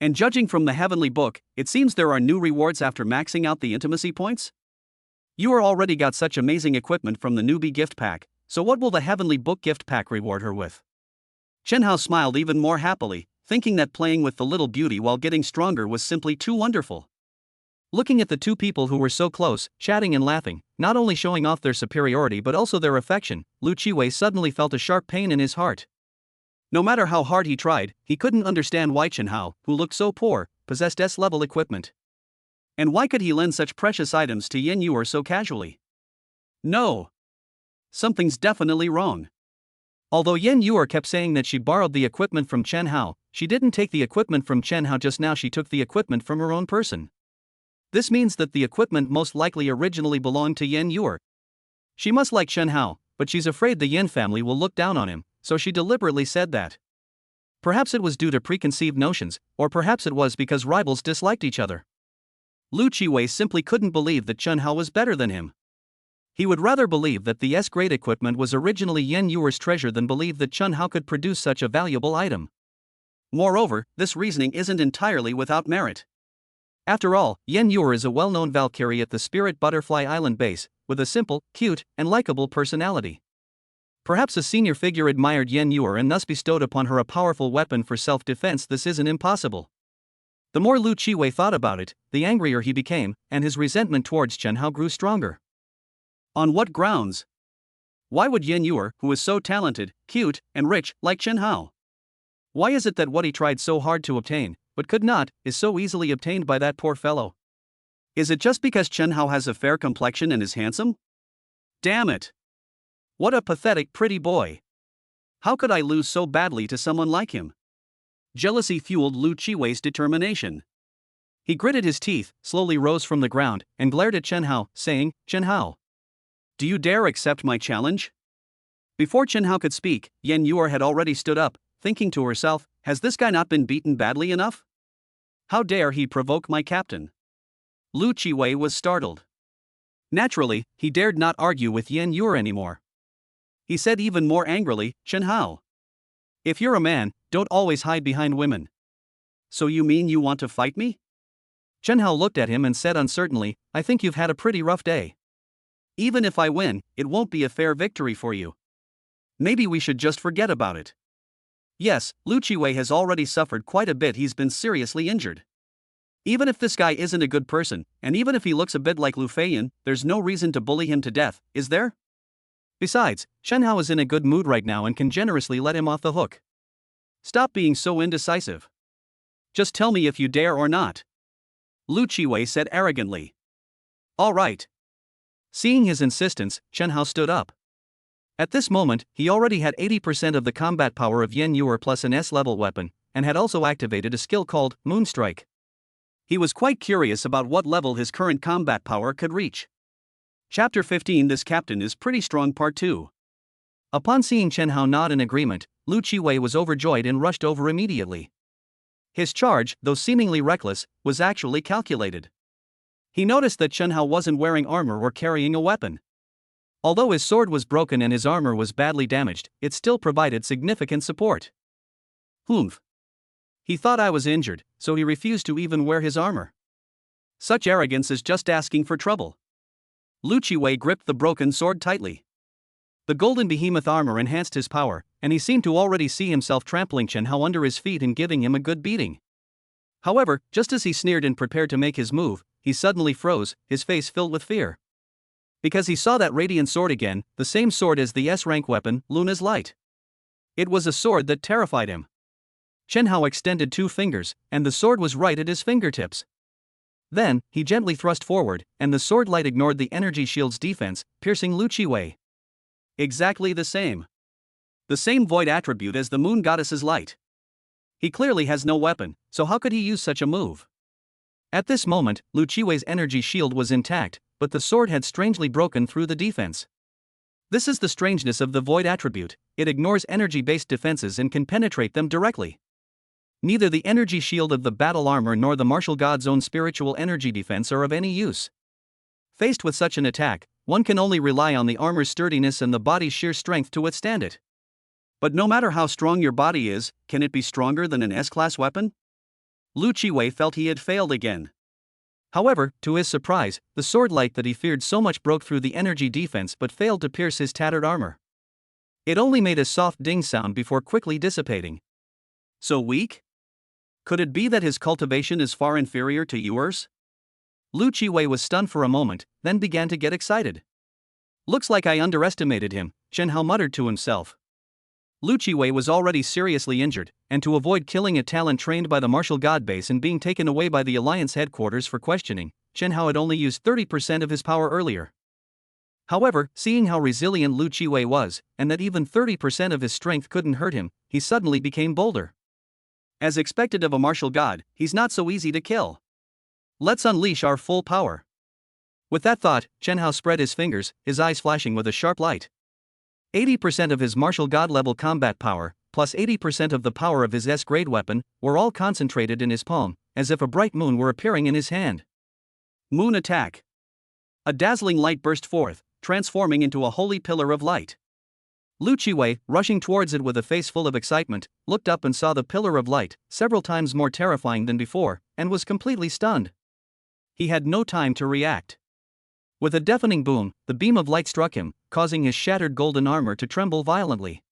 And judging from the Heavenly Book, it seems there are new rewards after maxing out the intimacy points? You already got such amazing equipment from the newbie gift pack, so what will the Heavenly Book gift pack reward her with? Chen Hao smiled even more happily, thinking that playing with the little beauty while getting stronger was simply too wonderful. Looking at the two people who were so close, chatting and laughing, not only showing off their superiority but also their affection, Lu Qiwei suddenly felt a sharp pain in his heart. No matter how hard he tried, he couldn't understand why Chen Hao, who looked so poor, possessed S-level equipment. And why could he lend such precious items to Yan Yuer so casually? No. Something's definitely wrong. Although Yen Yuer kept saying that she borrowed the equipment from Chen Hao, she didn't take the equipment from Chen Hao just now, she took the equipment from her own person. This means that the equipment most likely originally belonged to Yen Yuer. She must like Chen Hao, but she's afraid the Yin family will look down on him, so she deliberately said that. Perhaps it was due to preconceived notions, or perhaps it was because rivals disliked each other. Lu Qiwei simply couldn't believe that Chen Hao was better than him. He would rather believe that the S-grade equipment was originally Yen Yuer's treasure than believe that Chen Hao could produce such a valuable item. Moreover, this reasoning isn't entirely without merit. After all, Yen Yuer is a well-known Valkyrie at the Spirit Butterfly Island base, with a simple, cute, and likable personality. Perhaps a senior figure admired Yen Yuer and thus bestowed upon her a powerful weapon for self-defense. This isn't impossible. The more Lu Qiwei thought about it, the angrier he became, and his resentment towards Chen Hao grew stronger. On what grounds? Why would Yen Yuer, who is so talented, cute, and rich, like Chen Hao? Why is it that what he tried so hard to obtain, but could not, is so easily obtained by that poor fellow? Is it just because Chen Hao has a fair complexion and is handsome? Damn it! What a pathetic pretty boy! How could I lose so badly to someone like him? Jealousy fueled Lu Qiwei's determination. He gritted his teeth, slowly rose from the ground, and glared at Chen Hao, saying, "Chen Hao, do you dare accept my challenge?" Before Chen Hao could speak, Yen Yuer had already stood up, thinking to herself, has this guy not been beaten badly enough? How dare he provoke my captain? Lu Qiwei was startled. Naturally, he dared not argue with Yen Yuer anymore. He said even more angrily, "Chen Hao, if you're a man, don't always hide behind women. So you mean you want to fight me?" Chen Hao looked at him and said uncertainly, "I think you've had a pretty rough day. Even if I win, it won't be a fair victory for you. Maybe we should just forget about it." Yes, Lu Qiwei has already suffered quite a bit. He's been seriously injured. Even if this guy isn't a good person, and even if he looks a bit like Lu Feiyan, there's no reason to bully him to death, is there? Besides, Chen Hao is in a good mood right now and can generously let him off the hook. Stop being so indecisive. Just tell me if you dare or not. Lu Qiwei said arrogantly. All right. Seeing his insistence, Chen Hao stood up. At this moment, he already had 80% of the combat power of Yen Yuer plus an S-level weapon, and had also activated a skill called Moonstrike. He was quite curious about what level his current combat power could reach. Chapter 15. This captain is pretty strong. Part 2. Upon seeing Chen Hao nod in agreement, Lu Qiwei was overjoyed and rushed over immediately. His charge, though seemingly reckless, was actually calculated. He noticed that Chen Hao wasn't wearing armor or carrying a weapon. Although his sword was broken and his armor was badly damaged, it still provided significant support. Humph. He thought I was injured, so he refused to even wear his armor. Such arrogance is just asking for trouble. Lu Qiwei gripped the broken sword tightly. The golden behemoth armor enhanced his power, and he seemed to already see himself trampling Chen Hao under his feet and giving him a good beating. However, just as he sneered and prepared to make his move, he suddenly froze, his face filled with fear. Because he saw that radiant sword again, the same sword as the S-rank weapon, Luna's Light. It was a sword that terrified him. Chen Hao extended 2 fingers, and the sword was right at his fingertips. Then, he gently thrust forward, and the sword light ignored the energy shield's defense, piercing Lu Qiwei. Exactly the same. The same void attribute as the moon goddess's light. He clearly has no weapon, so how could he use such a move? At this moment, Lu Qiwei's energy shield was intact, but the sword had strangely broken through the defense. This is the strangeness of the void attribute, it ignores energy-based defenses and can penetrate them directly. Neither the energy shield of the battle armor nor the martial god's own spiritual energy defense are of any use. Faced with such an attack, one can only rely on the armor's sturdiness and the body's sheer strength to withstand it. But no matter how strong your body is, can it be stronger than an S-class weapon? Lu Qiwei felt he had failed again. However, to his surprise, the sword light that he feared so much broke through the energy defense but failed to pierce his tattered armor. It only made a soft ding sound before quickly dissipating. So weak? Could it be that his cultivation is far inferior to yours? Lu Qiwei was stunned for a moment, then began to get excited. Looks like I underestimated him, Chen Hao muttered to himself. Lu Qiwei was already seriously injured, and to avoid killing a talent trained by the martial god base and being taken away by the Alliance headquarters for questioning, Chen Hao had only used 30% of his power earlier. However, seeing how resilient Lu Qiwei was, and that even 30% of his strength couldn't hurt him, he suddenly became bolder. As expected of a martial god, he's not so easy to kill. Let's unleash our full power. With that thought, Chen Hao spread his fingers, his eyes flashing with a sharp light. 80% of his martial god-level combat power, plus 80% of the power of his S-grade weapon, were all concentrated in his palm, as if a bright moon were appearing in his hand. Moon attack. A dazzling light burst forth, transforming into a holy pillar of light. Lu Qiwei, rushing towards it with a face full of excitement, looked up and saw the pillar of light, several times more terrifying than before, and was completely stunned. He had no time to react. With a deafening boom, the beam of light struck him, causing his shattered golden armor to tremble violently.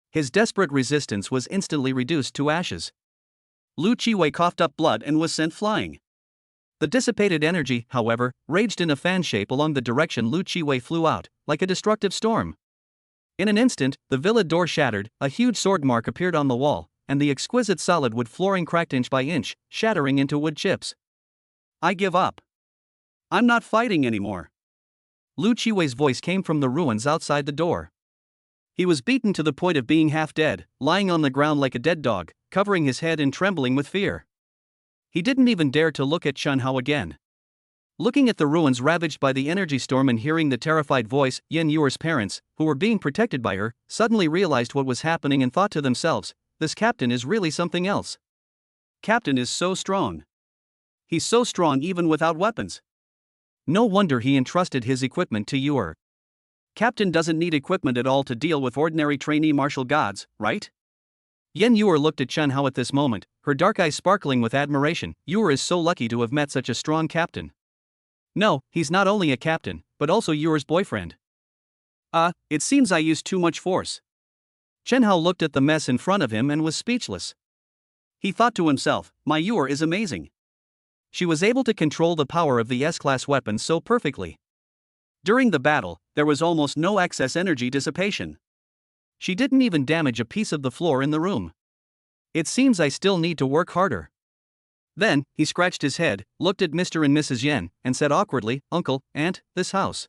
His desperate resistance was instantly reduced to ashes. Lu Qiwei coughed up blood and was sent flying. The dissipated energy, however, raged in a fan shape along the direction Lu Qiwei flew out, like a destructive storm. In an instant, the villa door shattered, a huge sword mark appeared on the wall, and the exquisite solid wood flooring cracked inch by inch, shattering into wood chips. I give up. I'm not fighting anymore. Lu Qiwei's voice came from the ruins outside the door. He was beaten to the point of being half dead, lying on the ground like a dead dog, covering his head and trembling with fear. He didn't even dare to look at Chen Hao again. Looking at the ruins ravaged by the energy storm and hearing the terrified voice, Yan Yuer's parents, who were being protected by her, suddenly realized what was happening and thought to themselves, this captain is really something else. Captain is so strong. He's so strong even without weapons. No wonder he entrusted his equipment to Yuer. Captain doesn't need equipment at all to deal with ordinary trainee martial gods, right? Yan Yuer looked at Chen Hao at this moment, her dark eyes sparkling with admiration. Yuer is so lucky to have met such a strong captain. No, he's not only a captain, but also Yuer's boyfriend. It seems I used too much force. Chen Hao looked at the mess in front of him and was speechless. He thought to himself, my Yuer is amazing. She was able to control the power of the S-class weapons so perfectly. During the battle, there was almost no excess energy dissipation. She didn't even damage a piece of the floor in the room. It seems I still need to work harder. Then, he scratched his head, looked at Mr. and Mrs. Yen, and said awkwardly, Uncle, Aunt, this house.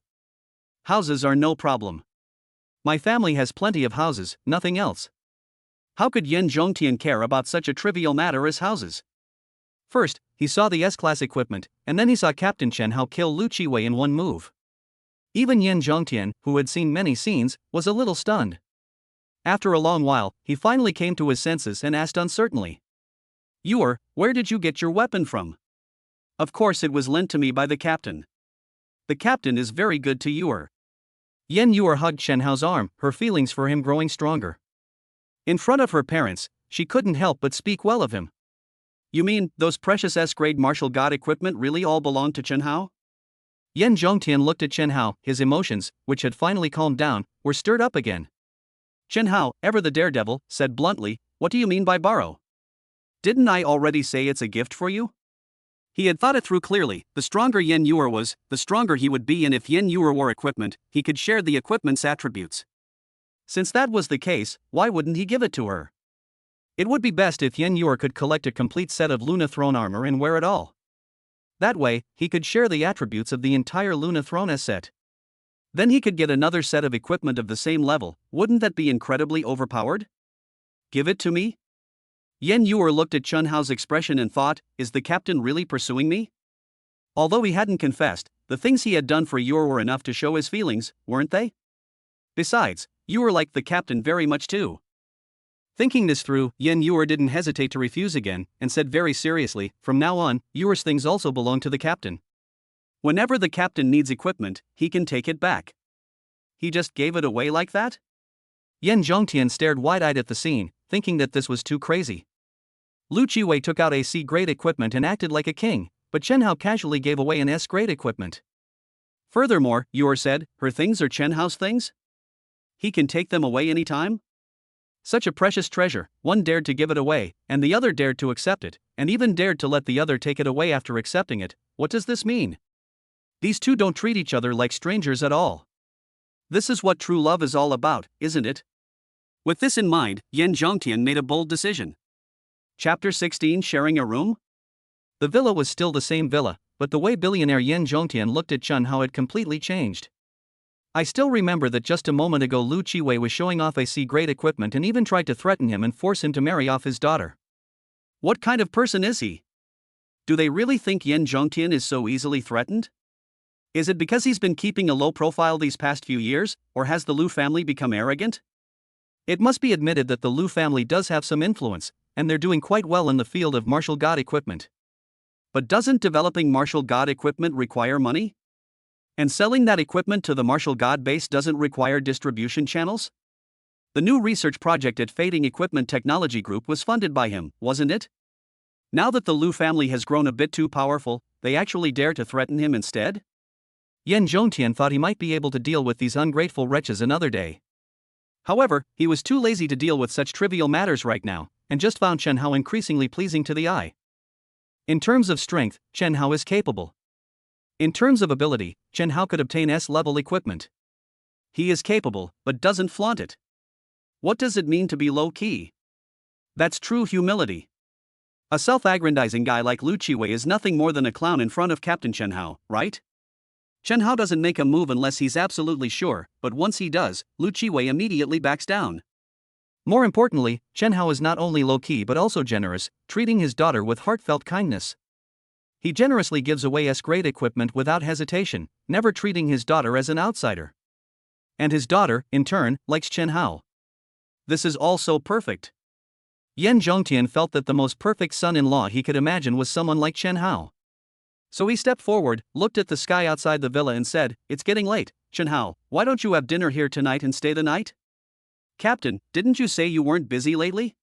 Houses are no problem. My family has plenty of houses, nothing else. How could Yan Zhongtian care about such a trivial matter as houses? First, he saw the S-class equipment, and then he saw Captain Chen Hao kill Lu Qiwei in one move. Even Yan Zhongtian, who had seen many scenes, was a little stunned. After a long while, he finally came to his senses and asked uncertainly. Yuer, where did you get your weapon from? Of course it was lent to me by the captain. The captain is very good to Yuer. Yan Yuer hugged Chen Hao's arm, her feelings for him growing stronger. In front of her parents, she couldn't help but speak well of him. You mean, those precious S-grade martial god equipment really all belong to Chen Hao? Yan Zhongtian looked at Chen Hao, his emotions, which had finally calmed down, were stirred up again. Chen Hao, ever the daredevil, said bluntly, what do you mean by borrow? Didn't I already say it's a gift for you? He had thought it through clearly. The stronger Yan Yuer was, the stronger he would be, and if Yan Yuer wore equipment, he could share the equipment's attributes. Since that was the case, why wouldn't he give it to her? It would be best if Yan Yuer could collect a complete set of Luna Throne armor and wear it all. That way, he could share the attributes of the entire Luna Throne S set. Then he could get another set of equipment of the same level. Wouldn't that be incredibly overpowered? Give it to me? Yan Yuer looked at Chen Hao's expression and thought, is the captain really pursuing me? Although he hadn't confessed, the things he had done for Yuer were enough to show his feelings, weren't they? Besides, Yuer liked the captain very much too. Thinking this through, Yan Yuer didn't hesitate to refuse again, and said very seriously, from now on, Yuer's things also belong to the captain. Whenever the captain needs equipment, he can take it back. He just gave it away like that? Yan Zhongtian stared wide-eyed at the scene, thinking that this was too crazy. Lu Qiwei took out a C-grade equipment and acted like a king, but Chen Hao casually gave away an S-grade equipment. Furthermore, Yuer said, her things are Chen Hao's things? He can take them away anytime? Such a precious treasure, one dared to give it away, and the other dared to accept it, and even dared to let the other take it away after accepting it. What does this mean? These two don't treat each other like strangers at all. This is what true love is all about, isn't it? With this in mind, Yan Zhongtian made a bold decision. Chapter 16, Sharing a Room? The villa was still the same villa, but the way billionaire Yan Zhongtian looked at Chen Hao had completely changed. I still remember that just a moment ago Lu Qiwei was showing off AC grade equipment and even tried to threaten him and force him to marry off his daughter. What kind of person is he? Do they really think Yan Zhongtian is so easily threatened? Is it because he's been keeping a low profile these past few years, or has the Lu family become arrogant? It must be admitted that the Lu family does have some influence, and they're doing quite well in the field of martial god equipment. But doesn't developing martial god equipment require money? And selling that equipment to the martial god base doesn't require distribution channels? The new research project at Fading Equipment Technology Group was funded by him, wasn't it? Now that the Lu family has grown a bit too powerful, they actually dare to threaten him instead? Yan Zhongtian thought he might be able to deal with these ungrateful wretches another day. However, he was too lazy to deal with such trivial matters right now, and just found Chen Hao increasingly pleasing to the eye. In terms of strength, Chen Hao is capable. In terms of ability, Chen Hao could obtain S-level equipment. He is capable, but doesn't flaunt it. What does it mean to be low-key? That's true humility. A self-aggrandizing guy like Lu Qiwei is nothing more than a clown in front of Captain Chen Hao, right? Chen Hao doesn't make a move unless he's absolutely sure, but once he does, Lu Qiwei immediately backs down. More importantly, Chen Hao is not only low-key but also generous, treating his daughter with heartfelt kindness. He generously gives away S-grade equipment without hesitation, never treating his daughter as an outsider. And his daughter, in turn, likes Chen Hao. This is all so perfect. Yan Zhongtian felt that the most perfect son-in-law he could imagine was someone like Chen Hao. So he stepped forward, looked at the sky outside the villa and said, "It's getting late, Chen Hao, why don't you have dinner here tonight and stay the night?" "Captain, didn't you say you weren't busy lately?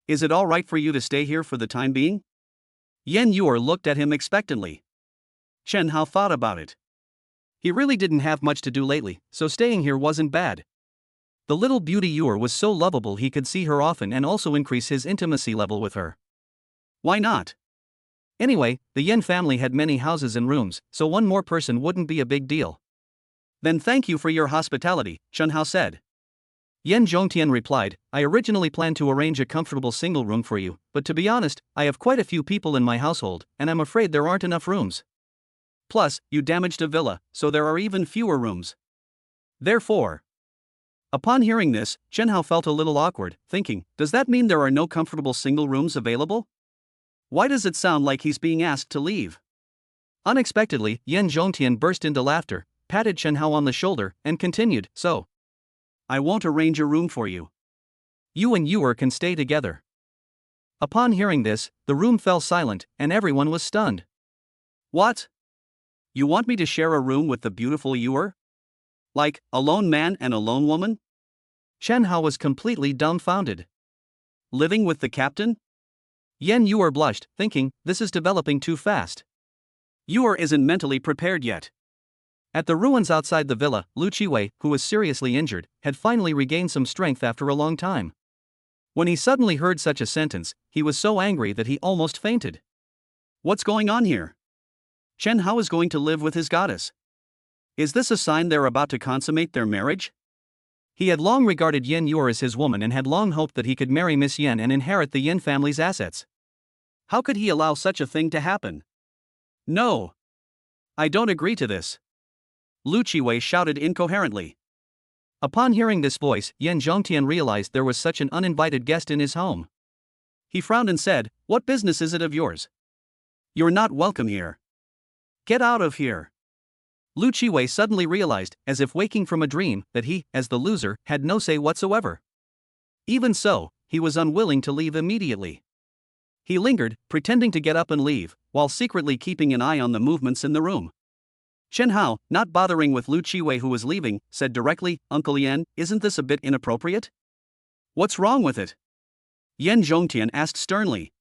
Is it all right for you to stay here for the time being?" Yan Yuer looked at him expectantly. Chen Hao thought about it. He really didn't have much to do lately, so staying here wasn't bad. The little beauty Yuer was so lovable he could see her often and also increase his intimacy level with her. Why not? Anyway, the Yan family had many houses and rooms, so one more person wouldn't be a big deal. "Then thank you for your hospitality," Chen Hao said. Yan Zhongtian replied, "I originally planned to arrange a comfortable single room for you, but to be honest, I have quite a few people in my household, and I'm afraid there aren't enough rooms. Plus, you damaged a villa, so there are even fewer rooms. Therefore..." Upon hearing this, Chen Hao felt a little awkward, thinking, does that mean there are no comfortable single rooms available? Why does it sound like he's being asked to leave? Unexpectedly, Yan Zhongtian burst into laughter, patted Chen Hao on the shoulder, and continued, "So, I won't arrange a room for you. You and Yuer can stay together." Upon hearing this, the room fell silent, and everyone was stunned. "What? You want me to share a room with the beautiful Yuer? Like, a lone man and a lone woman?" Chen Hao was completely dumbfounded. "Living with the captain?" Yan Yuer blushed, thinking, this is developing too fast. Yuer isn't mentally prepared yet. At the ruins outside the villa, Lu Qiwei, who was seriously injured, had finally regained some strength after a long time. When he suddenly heard such a sentence, he was so angry that he almost fainted. What's going on here? Chen Hao is going to live with his goddess. Is this a sign they're about to consummate their marriage? He had long regarded Yan Yuer as his woman and had long hoped that he could marry Miss Yan and inherit the Yan family's assets. How could he allow such a thing to happen? No. I don't agree to this. Lu Qiwei shouted incoherently. Upon hearing this voice, Yan Zhongtian realized there was such an uninvited guest in his home. He frowned and said, "What business is it of yours? You're not welcome here. Get out of here." Lu Qiwei suddenly realized, as if waking from a dream, that he, as the loser, had no say whatsoever. Even so, he was unwilling to leave immediately. He lingered, pretending to get up and leave, while secretly keeping an eye on the movements in the room. Chen Hao, not bothering with Lu Qiwei who was leaving, said directly, "Uncle Yan, isn't this a bit inappropriate? What's wrong with it?" Yan Zhongtian asked sternly.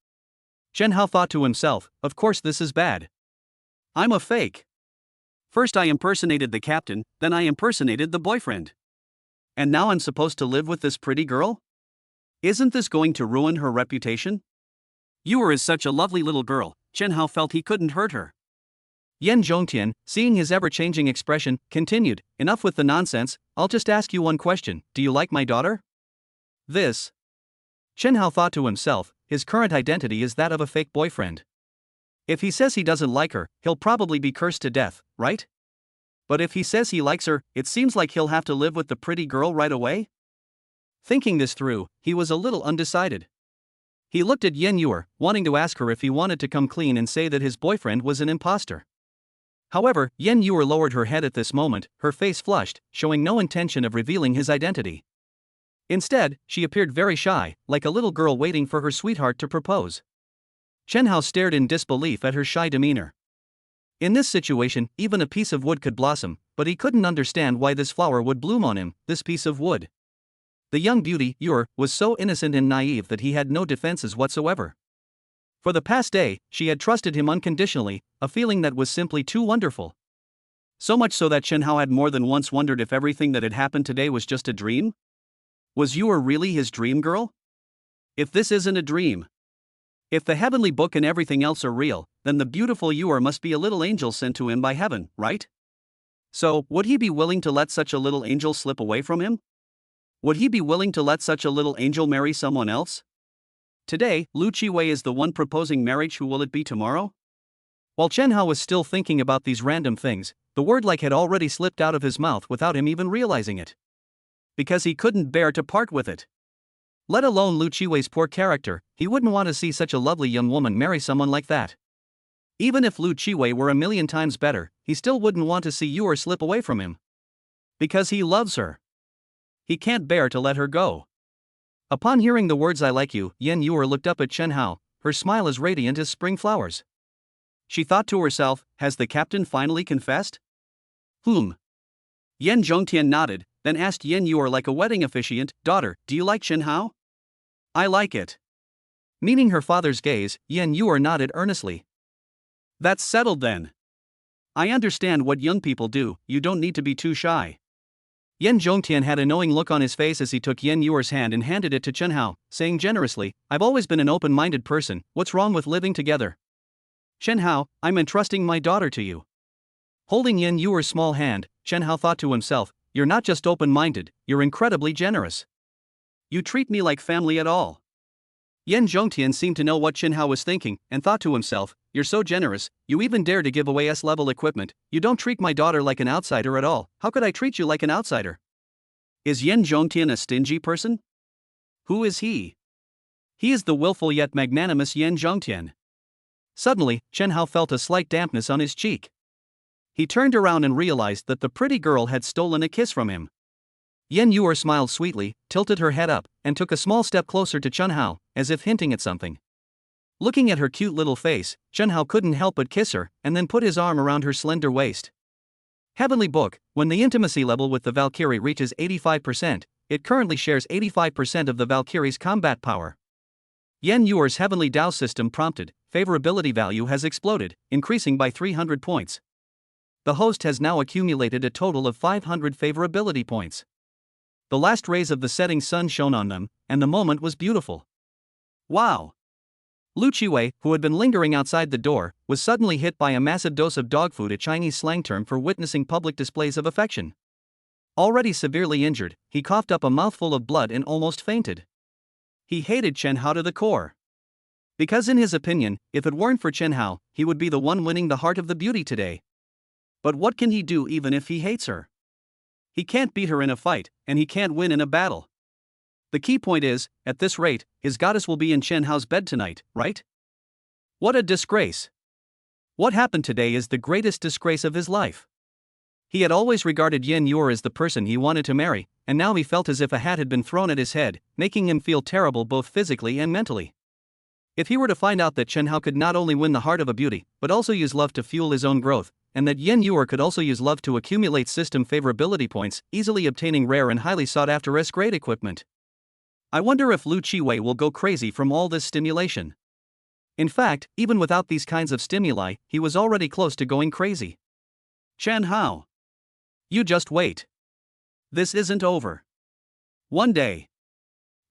Chen Hao thought to himself, of course this is bad. I'm a fake. First I impersonated the captain, then I impersonated the boyfriend. And now I'm supposed to live with this pretty girl? Isn't this going to ruin her reputation? Yuer is such a lovely little girl, Chen Hao felt he couldn't hurt her. Yan Zhongtian, seeing his ever-changing expression, continued, "Enough with the nonsense, I'll just ask you one question, do you like my daughter?" This. Chen Hao thought to himself, his current identity is that of a fake boyfriend. If he says he doesn't like her, he'll probably be cursed to death, right? But if he says he likes her, it seems like he'll have to live with the pretty girl right away? Thinking this through, he was a little undecided. He looked at Yen Yuer, wanting to ask her if he wanted to come clean and say that his boyfriend was an imposter. However, Yen Yuer lowered her head at this moment, her face flushed, showing no intention of revealing his identity. Instead, she appeared very shy, like a little girl waiting for her sweetheart to propose. Chen Hao stared in disbelief at her shy demeanor. In this situation, even a piece of wood could blossom, but he couldn't understand why this flower would bloom on him, this piece of wood. The young beauty, Yuer, was so innocent and naive that he had no defenses whatsoever. For the past day, she had trusted him unconditionally, a feeling that was simply too wonderful. So much so that Chen Hao had more than once wondered if everything that had happened today was just a dream? Was Yuer really his dream girl? If this isn't a dream. If the heavenly book and everything else are real, then the beautiful Yuer must be a little angel sent to him by heaven, right? So, would he be willing to let such a little angel slip away from him? Would he be willing to let such a little angel marry someone else? Today, Lu Qiwei is the one proposing marriage. Who will it be tomorrow? While Chen Hao was still thinking about these random things, the word like had already slipped out of his mouth without him even realizing it. Because he couldn't bear to part with it. Let alone Lu Qiwei's poor character, he wouldn't want to see such a lovely young woman marry someone like that. Even if Lu Qiwei were a million times better, he still wouldn't want to see Yuer slip away from him. Because he loves her. He can't bear to let her go. Upon hearing the words "I like you," Yen Yuer looked up at Chen Hao, her smile as radiant as spring flowers. She thought to herself, has the captain finally confessed? Yen Zhongtian nodded, then asked Yen Yuer like a wedding officiant, daughter, do you like Chen Hao? I like it. Meaning her father's gaze, Yen Yuer nodded earnestly. That's settled then. I understand what young people do, you don't need to be too shy. Yen Zhongtian had a knowing look on his face as he took Yen Yuer's hand and handed it to Chen Hao, saying generously, I've always been an open-minded person, what's wrong with living together? Chen Hao, I'm entrusting my daughter to you. Holding Yen Yuer's small hand, Chen Hao thought to himself, you're not just open-minded, you're incredibly generous. You treat me like family at all. Yen Zhongtian seemed to know what Chen Hao was thinking, and thought to himself, you're so generous, you even dare to give away S-level equipment, you don't treat my daughter like an outsider at all, how could I treat you like an outsider? Is Yen Zhongtian a stingy person? Who is he? He is the willful yet magnanimous Yen Zhongtian. Suddenly, Chen Hao felt a slight dampness on his cheek. He turned around and realized that the pretty girl had stolen a kiss from him. Yen Yuer smiled sweetly, tilted her head up, and took a small step closer to Chen Hao, as if hinting at something. Looking at her cute little face, Chen Hao couldn't help but kiss her, and then put his arm around her slender waist. Heavenly Book, when the intimacy level with the Valkyrie reaches 85%, it currently shares 85% of the Valkyrie's combat power. Yen Yuer's Heavenly Dao system prompted, favorability value has exploded, increasing by 300 points. The host has now accumulated a total of 500 favorability points. The last rays of the setting sun shone on them, and the moment was beautiful. Wow! Lu Qiwei, who had been lingering outside the door, was suddenly hit by a massive dose of dog food, a Chinese slang term for witnessing public displays of affection. Already severely injured, he coughed up a mouthful of blood and almost fainted. He hated Chen Hao to the core. Because in his opinion, if it weren't for Chen Hao, he would be the one winning the heart of the beauty today. But what can he do even if he hates her? He can't beat her in a fight, and he can't win in a battle. The key point is, at this rate, his goddess will be in Chen Hao's bed tonight, right? What a disgrace. What happened today is the greatest disgrace of his life. He had always regarded Yen Yuer as the person he wanted to marry, and now he felt as if a hat had been thrown at his head, making him feel terrible both physically and mentally. If he were to find out that Chen Hao could not only win the heart of a beauty, but also use love to fuel his own growth, and that Yen Yuer could also use love to accumulate system favorability points, easily obtaining rare and highly sought-after S-grade equipment. I wonder if Lu Qiwei will go crazy from all this stimulation. In fact, even without these kinds of stimuli, he was already close to going crazy. Chen Hao. You just wait. This isn't over. One day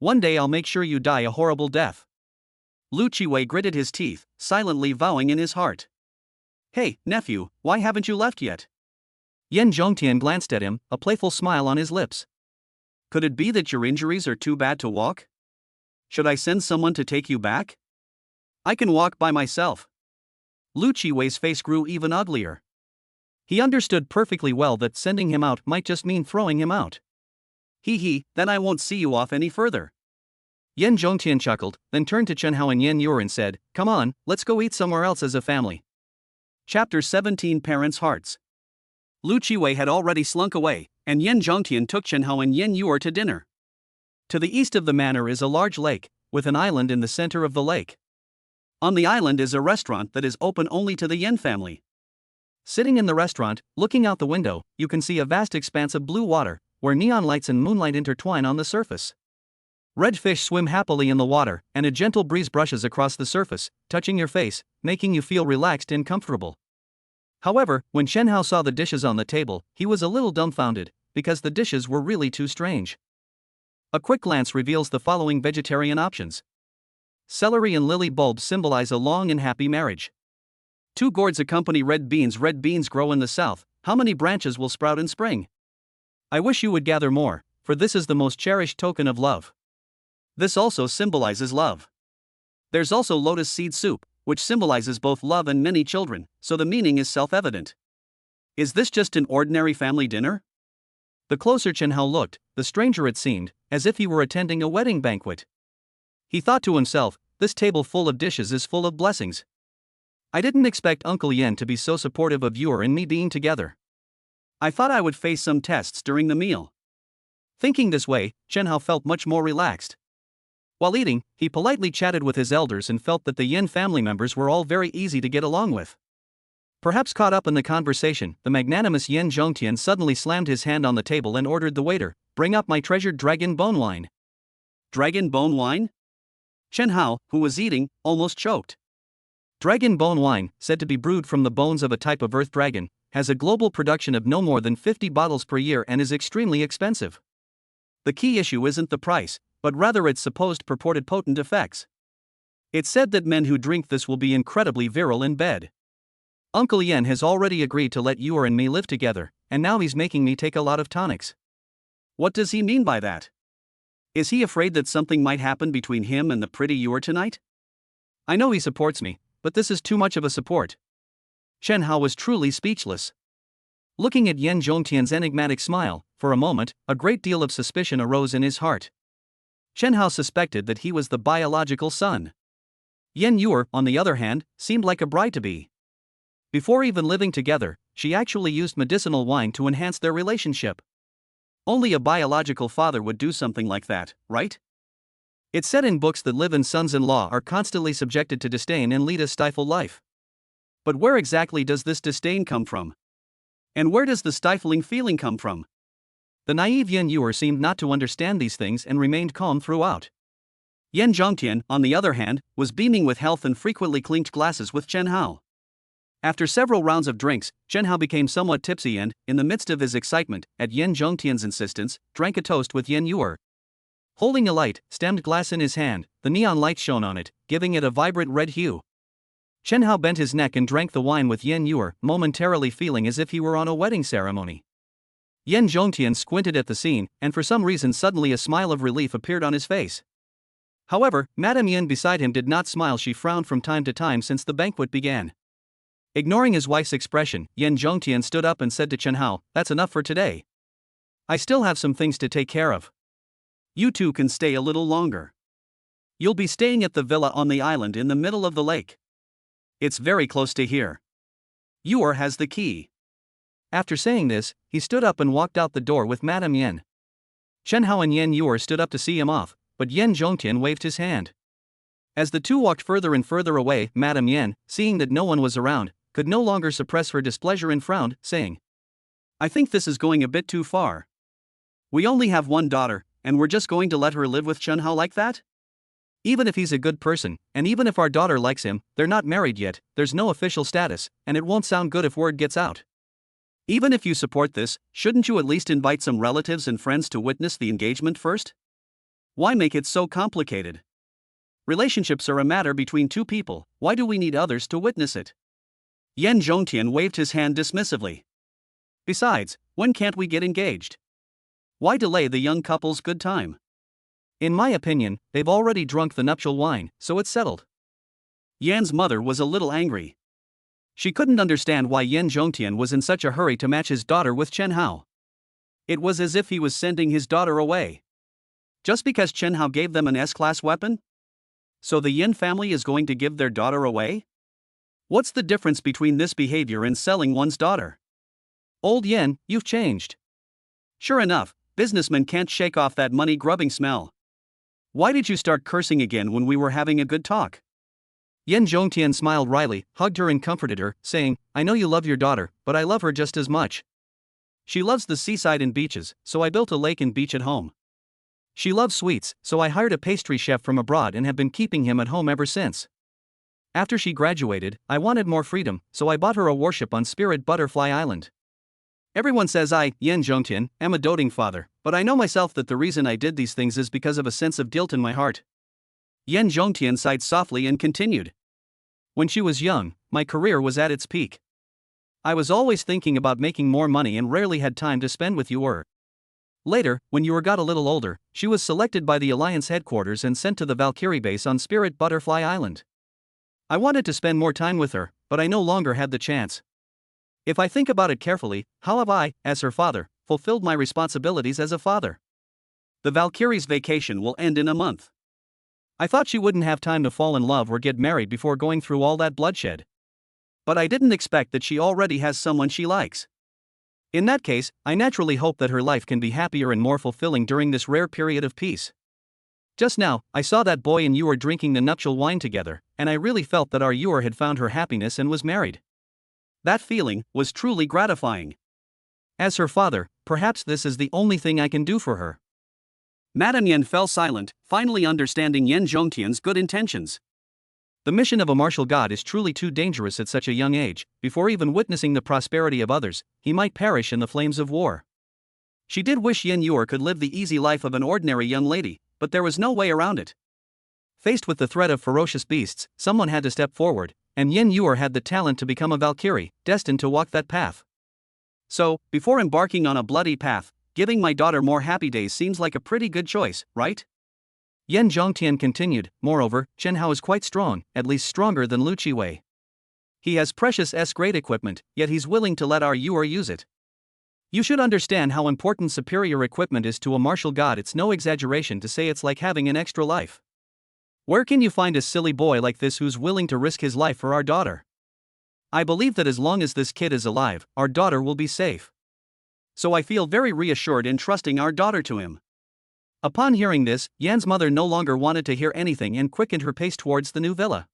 I'll make sure you die a horrible death. Lu Qiwei gritted his teeth, silently vowing in his heart. Hey, nephew, why haven't you left yet? Yen Zhongtian glanced at him, a playful smile on his lips. Could it be that your injuries are too bad to walk? Should I send someone to take you back? I can walk by myself. Lu Qiwei's face grew even uglier. He understood perfectly well that sending him out might just mean throwing him out. Then I won't see you off any further. Yan Zhongtian chuckled, then turned to Chen Hao and Yan Yuer and said, "Come on, let's go eat somewhere else as a family." Chapter 17 Parents' Hearts. Lu Qiwei had already slunk away, and Yan Zhongtian took Chen Hao and Yan Yuer to dinner. To the east of the manor is a large lake, with an island in the center of the lake. On the island is a restaurant that is open only to the Yan family. Sitting in the restaurant, looking out the window, you can see a vast expanse of blue water, where neon lights and moonlight intertwine on the surface. Red fish swim happily in the water, and a gentle breeze brushes across the surface, touching your face, making you feel relaxed and comfortable. However, when Chen Hao saw the dishes on the table, he was a little dumbfounded, because the dishes were really too strange. A quick glance reveals the following vegetarian options. Celery and lily bulbs symbolize a long and happy marriage. 2 gourds accompany red beans. Red beans grow in the south. How many branches will sprout in spring? I wish you would gather more, for this is the most cherished token of love. This also symbolizes love. There's also lotus seed soup, which symbolizes both love and many children, so the meaning is self-evident. Is this just an ordinary family dinner? The closer Chen Hao looked, the stranger it seemed, as if he were attending a wedding banquet. He thought to himself, this table full of dishes is full of blessings. I didn't expect Uncle Yan to be so supportive of Yuer and me being together. I thought I would face some tests during the meal. Thinking this way, Chen Hao felt much more relaxed. While eating, he politely chatted with his elders and felt that the Yan family members were all very easy to get along with. Perhaps caught up in the conversation, the magnanimous Yan Zhongtian suddenly slammed his hand on the table and ordered the waiter, "Bring up my treasured dragon bone wine." Dragon bone wine? Chen Hao, who was eating, almost choked. Dragon bone wine, said to be brewed from the bones of a type of earth dragon, has a global production of no more than 50 bottles per year and is extremely expensive. The key issue isn't the price, but rather its supposed purported potent effects. It's said that men who drink this will be incredibly virile in bed. Uncle Yan has already agreed to let Yuer and me live together, and now he's making me take a lot of tonics. What does he mean by that? Is he afraid that something might happen between him and the pretty Yuer tonight? I know he supports me, but this is too much of a support. Chen Hao was truly speechless. Looking at Yan Zhongtian's enigmatic smile, for a moment, a great deal of suspicion arose in his heart. Chen Hao suspected that he was the biological son. Yan Yuer, on the other hand, seemed like a bride-to-be. Before even living together, she actually used medicinal wine to enhance their relationship. Only a biological father would do something like that, right? It's said in books that live-in sons-in-law are constantly subjected to disdain and lead a stifled life. But where exactly does this disdain come from? And where does the stifling feeling come from? The naive Yan Yuer seemed not to understand these things and remained calm throughout. Yan Zhongtian, on the other hand, was beaming with health and frequently clinked glasses with Chen Hao. After several rounds of drinks, Chen Hao became somewhat tipsy and, in the midst of his excitement, at Yan Zhongtian's insistence, drank a toast with Yan Yuer. Holding a light, stemmed glass in his hand, the neon light shone on it, giving it a vibrant red hue. Chen Hao bent his neck and drank the wine with Yan Yuer, momentarily feeling as if he were on a wedding ceremony. Yan Zhongtian squinted at the scene, and for some reason suddenly a smile of relief appeared on his face. However, Madame Yan beside him did not smile. She frowned from time to time since the banquet began. Ignoring his wife's expression, Yan Zhongtian stood up and said to Chen Hao, "That's enough for today. I still have some things to take care of. You two can stay a little longer. You'll be staying at the villa on the island in the middle of the lake. It's very close to here. Yuer has the key." After saying this, he stood up and walked out the door with Madame Yan. Chen Hao and Yan Yuer stood up to see him off, but Yan Zhongtian waved his hand. As the two walked further and further away, Madame Yan, seeing that no one was around, could no longer suppress her displeasure and frowned, saying, "I think this is going a bit too far. We only have one daughter, and we're just going to let her live with Chen Hao like that? Even if he's a good person, and even if our daughter likes him, they're not married yet, there's no official status, and it won't sound good if word gets out. Even if you support this, shouldn't you at least invite some relatives and friends to witness the engagement first? Why make it so complicated? Relationships are a matter between two people, why do we need others to witness it?" Yan Zhongtian waved his hand dismissively. "Besides, when can't we get engaged? Why delay the young couple's good time? In my opinion, they've already drunk the nuptial wine, so it's settled." Yan's mother was a little angry. She couldn't understand why Yen Zhongtian was in such a hurry to match his daughter with Chen Hao. It was as if he was sending his daughter away. Just because Chen Hao gave them an S-class weapon? So the Yin family is going to give their daughter away? What's the difference between this behavior and selling one's daughter? Old Yen, you've changed. Sure enough, businessmen can't shake off that money-grubbing smell. Why did you start cursing again when we were having a good talk? Yen Zhongtian smiled wryly, hugged her and comforted her, saying, I know you love your daughter, but I love her just as much. She loves the seaside and beaches, so I built a lake and beach at home. She loves sweets, so I hired a pastry chef from abroad and have been keeping him at home ever since. After she graduated, I wanted more freedom, so I bought her a warship on Spirit Butterfly Island. Everyone says I, Yen Zhongtian, am a doting father, but I know myself that the reason I did these things is because of a sense of guilt in my heart. Yen Zhongtian sighed softly and continued. When she was young, my career was at its peak. I was always thinking about making more money and rarely had time to spend with you. Later, when you got a little older, she was selected by the Alliance headquarters and sent to the Valkyrie base on Spirit Butterfly Island. I wanted to spend more time with her, but I no longer had the chance. If I think about it carefully, how have I, as her father, fulfilled my responsibilities as a father? The Valkyrie's vacation will end in a month. I thought she wouldn't have time to fall in love or get married before going through all that bloodshed. But I didn't expect that she already has someone she likes. In that case, I naturally hope that her life can be happier and more fulfilling during this rare period of peace. Just now, I saw that boy and you were drinking the nuptial wine together, and I really felt that our Yuer had found her happiness and was married. That feeling was truly gratifying. As her father, perhaps this is the only thing I can do for her. Madame Yen fell silent, finally understanding Yen Zhongtian's good intentions. The mission of a martial god is truly too dangerous at such a young age. Before even witnessing the prosperity of others, he might perish in the flames of war. She did wish Yen Yuer could live the easy life of an ordinary young lady, but there was no way around it. Faced with the threat of ferocious beasts, someone had to step forward, and Yen Yuer had the talent to become a Valkyrie, destined to walk that path. So, before embarking on a bloody path, giving my daughter more happy days seems like a pretty good choice, right? Yen Zhongtian continued. Moreover, Chen Hao is quite strong, at least stronger than Lu Qiwei. He has precious S-grade equipment, yet he's willing to let our Yuer use it. You should understand how important superior equipment is to a martial god. It's no exaggeration to say it's like having an extra life. Where can you find a silly boy like this who's willing to risk his life for our daughter? I believe that as long as this kid is alive, our daughter will be safe. So I feel very reassured in trusting our daughter to him. Upon hearing this, Yan's mother no longer wanted to hear anything and quickened her pace towards the new villa.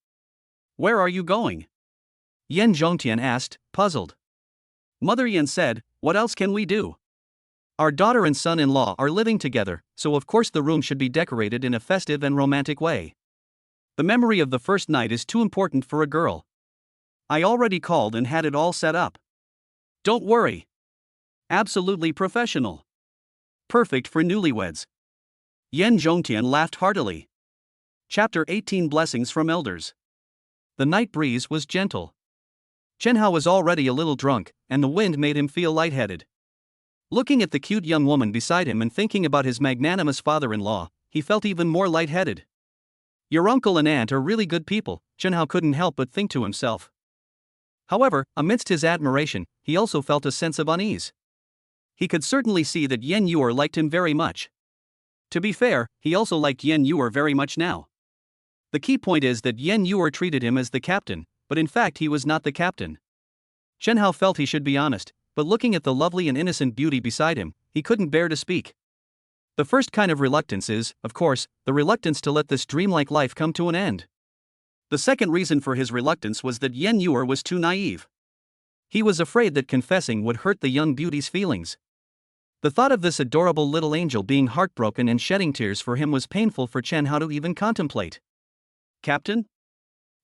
Where are you going? Yen Zhongtian asked, puzzled. Mother Yan said, what else can we do? Our daughter and son-in-law are living together, so of course the room should be decorated in a festive and romantic way. The memory of the first night is too important for a girl. I already called and had it all set up. Don't worry. Absolutely professional. Perfect for newlyweds. Yen Zhongtian laughed heartily. Chapter 18 Blessings from Elders. The night breeze was gentle. Chen Hao was already a little drunk, and the wind made him feel lightheaded. Looking at the cute young woman beside him and thinking about his magnanimous father-in-law, he felt even more lightheaded. Your uncle and aunt are really good people, Chen Hao couldn't help but think to himself. However, amidst his admiration, he also felt a sense of unease. He could certainly see that Yen Yuer liked him very much. To be fair, he also liked Yen Yuer very much now. The key point is that Yen Yuer treated him as the captain, but in fact he was not the captain. Chen Hao felt he should be honest, but looking at the lovely and innocent beauty beside him, he couldn't bear to speak. The first kind of reluctance is, of course, the reluctance to let this dreamlike life come to an end. The second reason for his reluctance was that Yen Yuer was too naive. He was afraid that confessing would hurt the young beauty's feelings. The thought of this adorable little angel being heartbroken and shedding tears for him was painful for Chen Hao to even contemplate. Captain?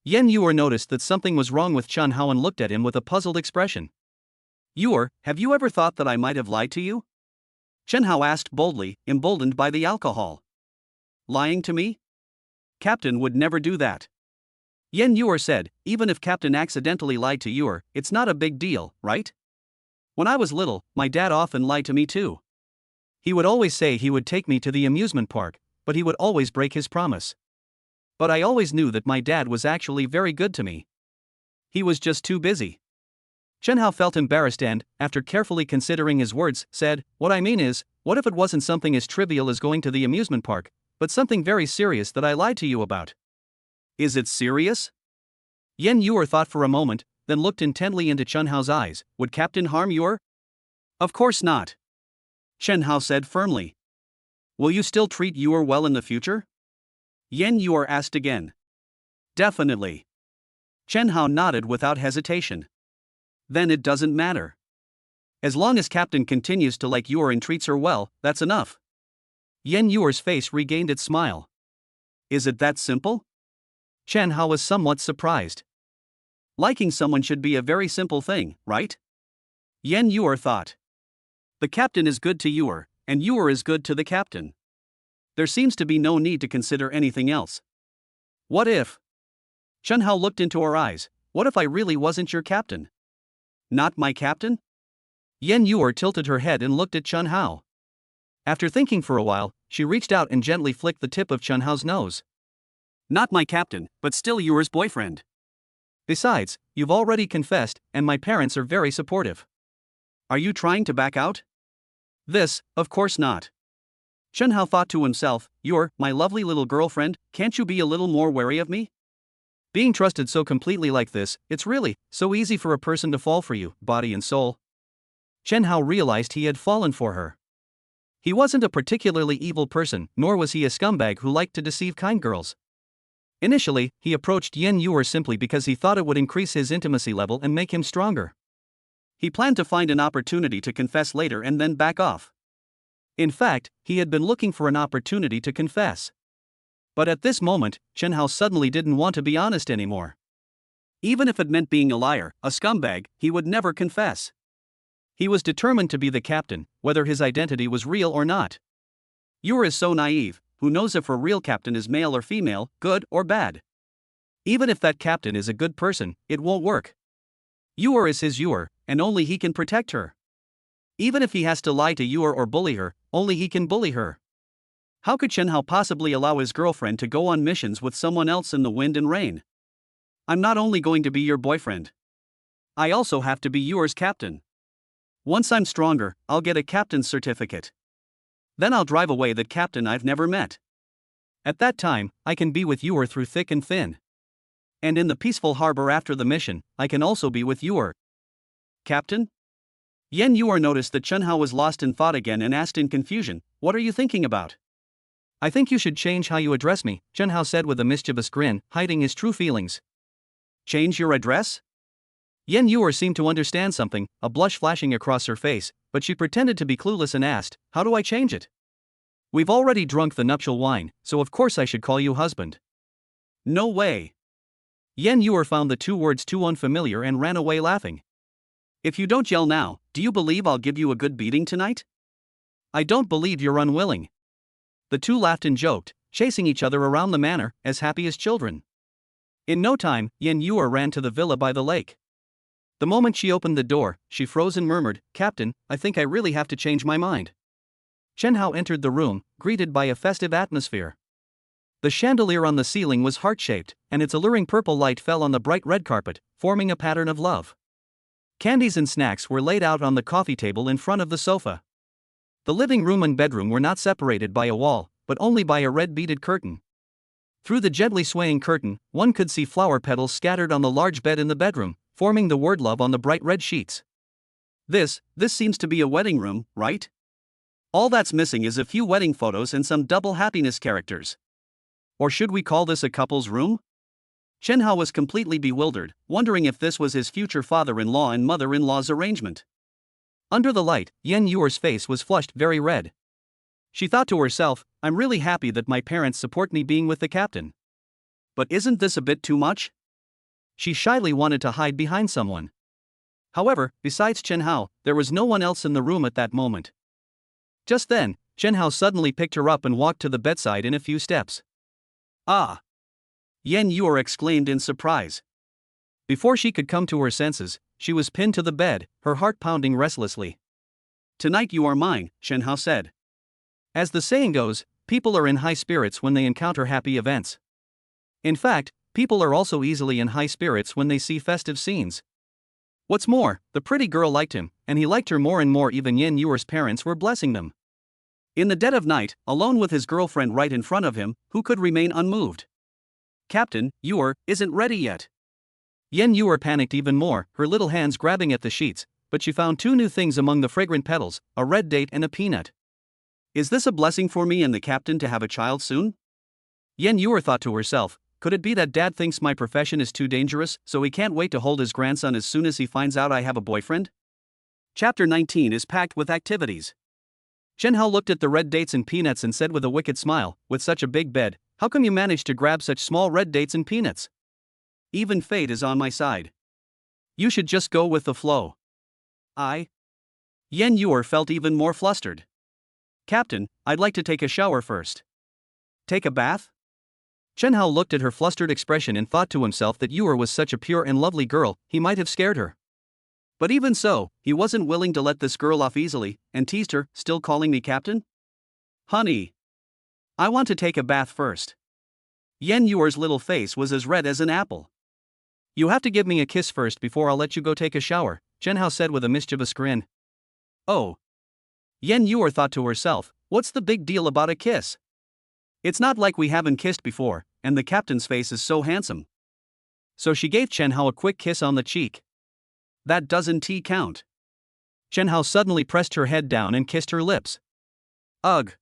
Yen Yuer noticed that something was wrong with Chen Hao and looked at him with a puzzled expression. Yuer, have you ever thought that I might have lied to you? Chen Hao asked boldly, emboldened by the alcohol. Lying to me? Captain would never do that. Yen Yuer said, even if Captain accidentally lied to Yuer, it's not a big deal, right? When I was little, my dad often lied to me too. He would always say he would take me to the amusement park, but he would always break his promise. But I always knew that my dad was actually very good to me. He was just too busy. Chen Hao felt embarrassed and, after carefully considering his words, said, "What I mean is, what if it wasn't something as trivial as going to the amusement park, but something very serious that I lied to you about?" "Is it serious?" Yen Yuer thought for a moment, then looked intently into Chen Hao's eyes. "Would Captain harm Yuer?" "Of course not," Chen Hao said firmly. "Will you still treat Yuer well in the future?" Yen Yuer asked again. "Definitely." Chen Hao nodded without hesitation. "Then it doesn't matter. As long as Captain continues to like Yuer and treats her well, that's enough." Yen Yuer's face regained its smile. "Is it that simple?" Chen Hao was somewhat surprised. Liking someone should be a very simple thing, right? Yen Yuer thought. The captain is good to Yuer, and Yuer is good to the captain. There seems to be no need to consider anything else. What if? Chen Hao looked into her eyes. What if I really wasn't your captain? Not my captain? Yen Yuer tilted her head and looked at Chen Hao. After thinking for a while, she reached out and gently flicked the tip of Chen Hao's nose. Not my captain, but still Yuer's boyfriend. Besides, you've already confessed, and my parents are very supportive. Are you trying to back out? This, of course not. Chen Hao thought to himself, Yuer, my lovely little girlfriend, can't you be a little more wary of me? Being trusted so completely like this, it's really so easy for a person to fall for you, body and soul. Chen Hao realized he had fallen for her. He wasn't a particularly evil person, nor was he a scumbag who liked to deceive kind girls. Initially, he approached Yen Yuer simply because he thought it would increase his intimacy level and make him stronger. He planned to find an opportunity to confess later and then back off. In fact, he had been looking for an opportunity to confess. But at this moment, Chen Hao suddenly didn't want to be honest anymore. Even if it meant being a liar, a scumbag, he would never confess. He was determined to be the captain, whether his identity was real or not. Yuer is so naive, who knows if her real captain is male or female, good or bad? Even if that captain is a good person, it won't work. Yuer is his Yuer, and only he can protect her. Even if he has to lie to Yuer or bully her, only he can bully her. How could Chen Hao possibly allow his girlfriend to go on missions with someone else in the wind and rain? I'm not only going to be your boyfriend. I also have to be Yuer's captain. Once I'm stronger, I'll get a captain's certificate. Then I'll drive away that captain I've never met. At that time, I can be with Yuer through thick and thin. And in the peaceful harbor after the mission, I can also be with Yuer. Captain? Yen Yuer noticed that Chen Hao was lost in thought again and asked in confusion, What are you thinking about? I think you should change how you address me, Chen Hao said with a mischievous grin, hiding his true feelings. Change your address? Yen Yuer seemed to understand something, a blush flashing across her face, but she pretended to be clueless and asked, How do I change it? We've already drunk the nuptial wine, so of course I should call you husband. No way. Yen Yuer found the two words too unfamiliar and ran away laughing. If you don't yell now, do you believe I'll give you a good beating tonight? I don't believe you're unwilling. The two laughed and joked, chasing each other around the manor, as happy as children. In no time, Yen Yuer ran to the villa by the lake. The moment she opened the door, she froze and murmured, Captain, I think I really have to change my mind. Chen Hao entered the room, greeted by a festive atmosphere. The chandelier on the ceiling was heart-shaped, and its alluring purple light fell on the bright red carpet, forming a pattern of love. Candies and snacks were laid out on the coffee table in front of the sofa. The living room and bedroom were not separated by a wall, but only by a red beaded curtain. Through the gently swaying curtain, one could see flower petals scattered on the large bed in the bedroom, forming the word love on the bright red sheets. This seems to be a wedding room, right? All that's missing is a few wedding photos and some double happiness characters. Or should we call this a couple's room? Chen Hao was completely bewildered, wondering if this was his future father-in-law and mother-in-law's arrangement. Under the light, Yen Yuer's face was flushed very red. She thought to herself, I'm really happy that my parents support me being with the captain. But isn't this a bit too much? She shyly wanted to hide behind someone. However, besides Chen Hao, there was no one else in the room at that moment. Just then, Chen Hao suddenly picked her up and walked to the bedside in a few steps. Ah! Yen Yuer exclaimed in surprise. Before she could come to her senses, she was pinned to the bed, her heart pounding restlessly. Tonight you are mine, Chen Hao said. As the saying goes, people are in high spirits when they encounter happy events. In fact, People are also easily in high spirits when they see festive scenes. What's more, the pretty girl liked him, and he liked her more and more. Even Yin Yuer's parents were blessing them. In the dead of night, alone with his girlfriend right in front of him, who could remain unmoved? Captain, Yuer isn't ready yet. Yin Yuer panicked even more, her little hands grabbing at the sheets, but she found two new things among the fragrant petals, a red date and a peanut. Is this a blessing for me and the captain to have a child soon? Yin Yuer thought to herself, could it be that Dad thinks my profession is too dangerous, so he can't wait to hold his grandson as soon as he finds out I have a boyfriend? Chapter 19 is packed with activities. Chen Hao looked at the red dates and peanuts and said with a wicked smile, with such a big bed, how come you managed to grab such small red dates and peanuts? Even fate is on my side. You should just go with the flow. Yen Yuer felt even more flustered. Captain, I'd like to take a shower first. Take a bath? Chen Hao looked at her flustered expression and thought to himself that Yuer was such a pure and lovely girl, he might have scared her. But even so, he wasn't willing to let this girl off easily, and teased her, still calling me captain? Honey, I want to take a bath first. Yen Yuer's little face was as red as an apple. You have to give me a kiss first before I'll let you go take a shower, Chen Hao said with a mischievous grin. Oh. Yen Yuer thought to herself, what's the big deal about a kiss? It's not like we haven't kissed before, and the captain's face is so handsome. So she gave Chen Hao a quick kiss on the cheek. That doesn't count. Chen Hao suddenly pressed her head down and kissed her lips. Ugh.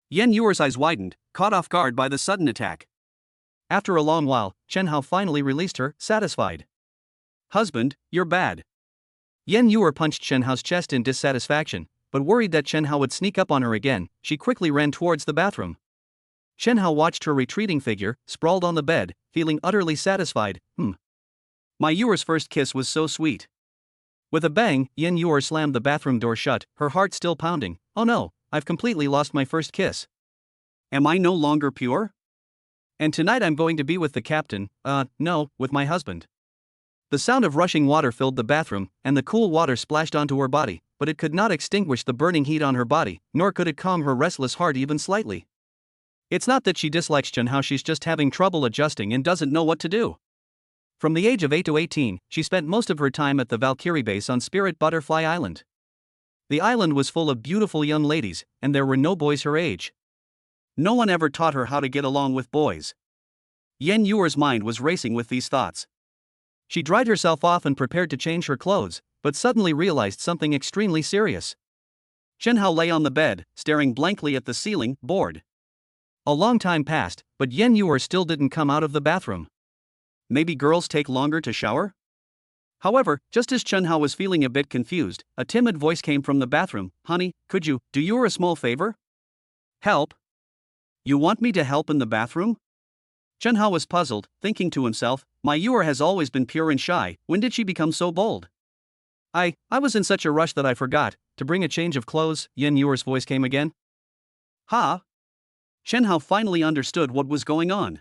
Yen Yuer's eyes widened, caught off guard by the sudden attack. After a long while, Chen Hao finally released her, satisfied. Husband, you're bad. Yen Yuer punched Chen Hao's chest in dissatisfaction, but worried that Chen Hao would sneak up on her again, she quickly ran towards the bathroom. Chen Hao watched her retreating figure, sprawled on the bed, feeling utterly satisfied. My Yuer's first kiss was so sweet. With a bang, Yen Yuer slammed the bathroom door shut, her heart still pounding. Oh no, I've completely lost my first kiss. Am I no longer pure? And tonight I'm going to be with the captain, no, with my husband. The sound of rushing water filled the bathroom, and the cool water splashed onto her body, but it could not extinguish the burning heat on her body, nor could it calm her restless heart even slightly. It's not that she dislikes Chen Hao, she's just having trouble adjusting and doesn't know what to do. From the age of 8 to 18, she spent most of her time at the Valkyrie base on Spirit Butterfly Island. The island was full of beautiful young ladies, and there were no boys her age. No one ever taught her how to get along with boys. Yen Yuer's mind was racing with these thoughts. She dried herself off and prepared to change her clothes, but suddenly realized something extremely serious. Chen Hao lay on the bed, staring blankly at the ceiling, bored. A long time passed, but Yen Yuer still didn't come out of the bathroom. Maybe girls take longer to shower? However, just as Chen Hao was feeling a bit confused, a timid voice came from the bathroom. Honey, could you do Yuer a small favor? Help? You want me to help in the bathroom? Chen Hao was puzzled, thinking to himself, my Yuer has always been pure and shy, when did she become so bold? I was in such a rush that I forgot to bring a change of clothes, Yen Yuer's voice came again. Ha? Chen Hao finally understood what was going on.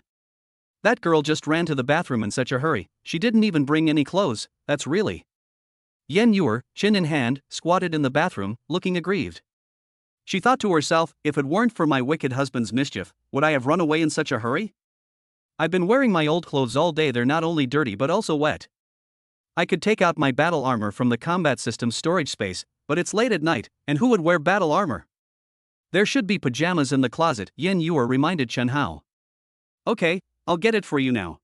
That girl just ran to the bathroom in such a hurry, she didn't even bring any clothes, that's really. Yen Yuer, chin in hand, squatted in the bathroom, looking aggrieved. She thought to herself, if it weren't for my wicked husband's mischief, would I have run away in such a hurry? I've been wearing my old clothes all day, they're not only dirty but also wet. I could take out my battle armor from the combat system storage space, but it's late at night, and who would wear battle armor? There should be pajamas in the closet, Yen Yuer reminded Chen Hao. Okay, I'll get it for you now.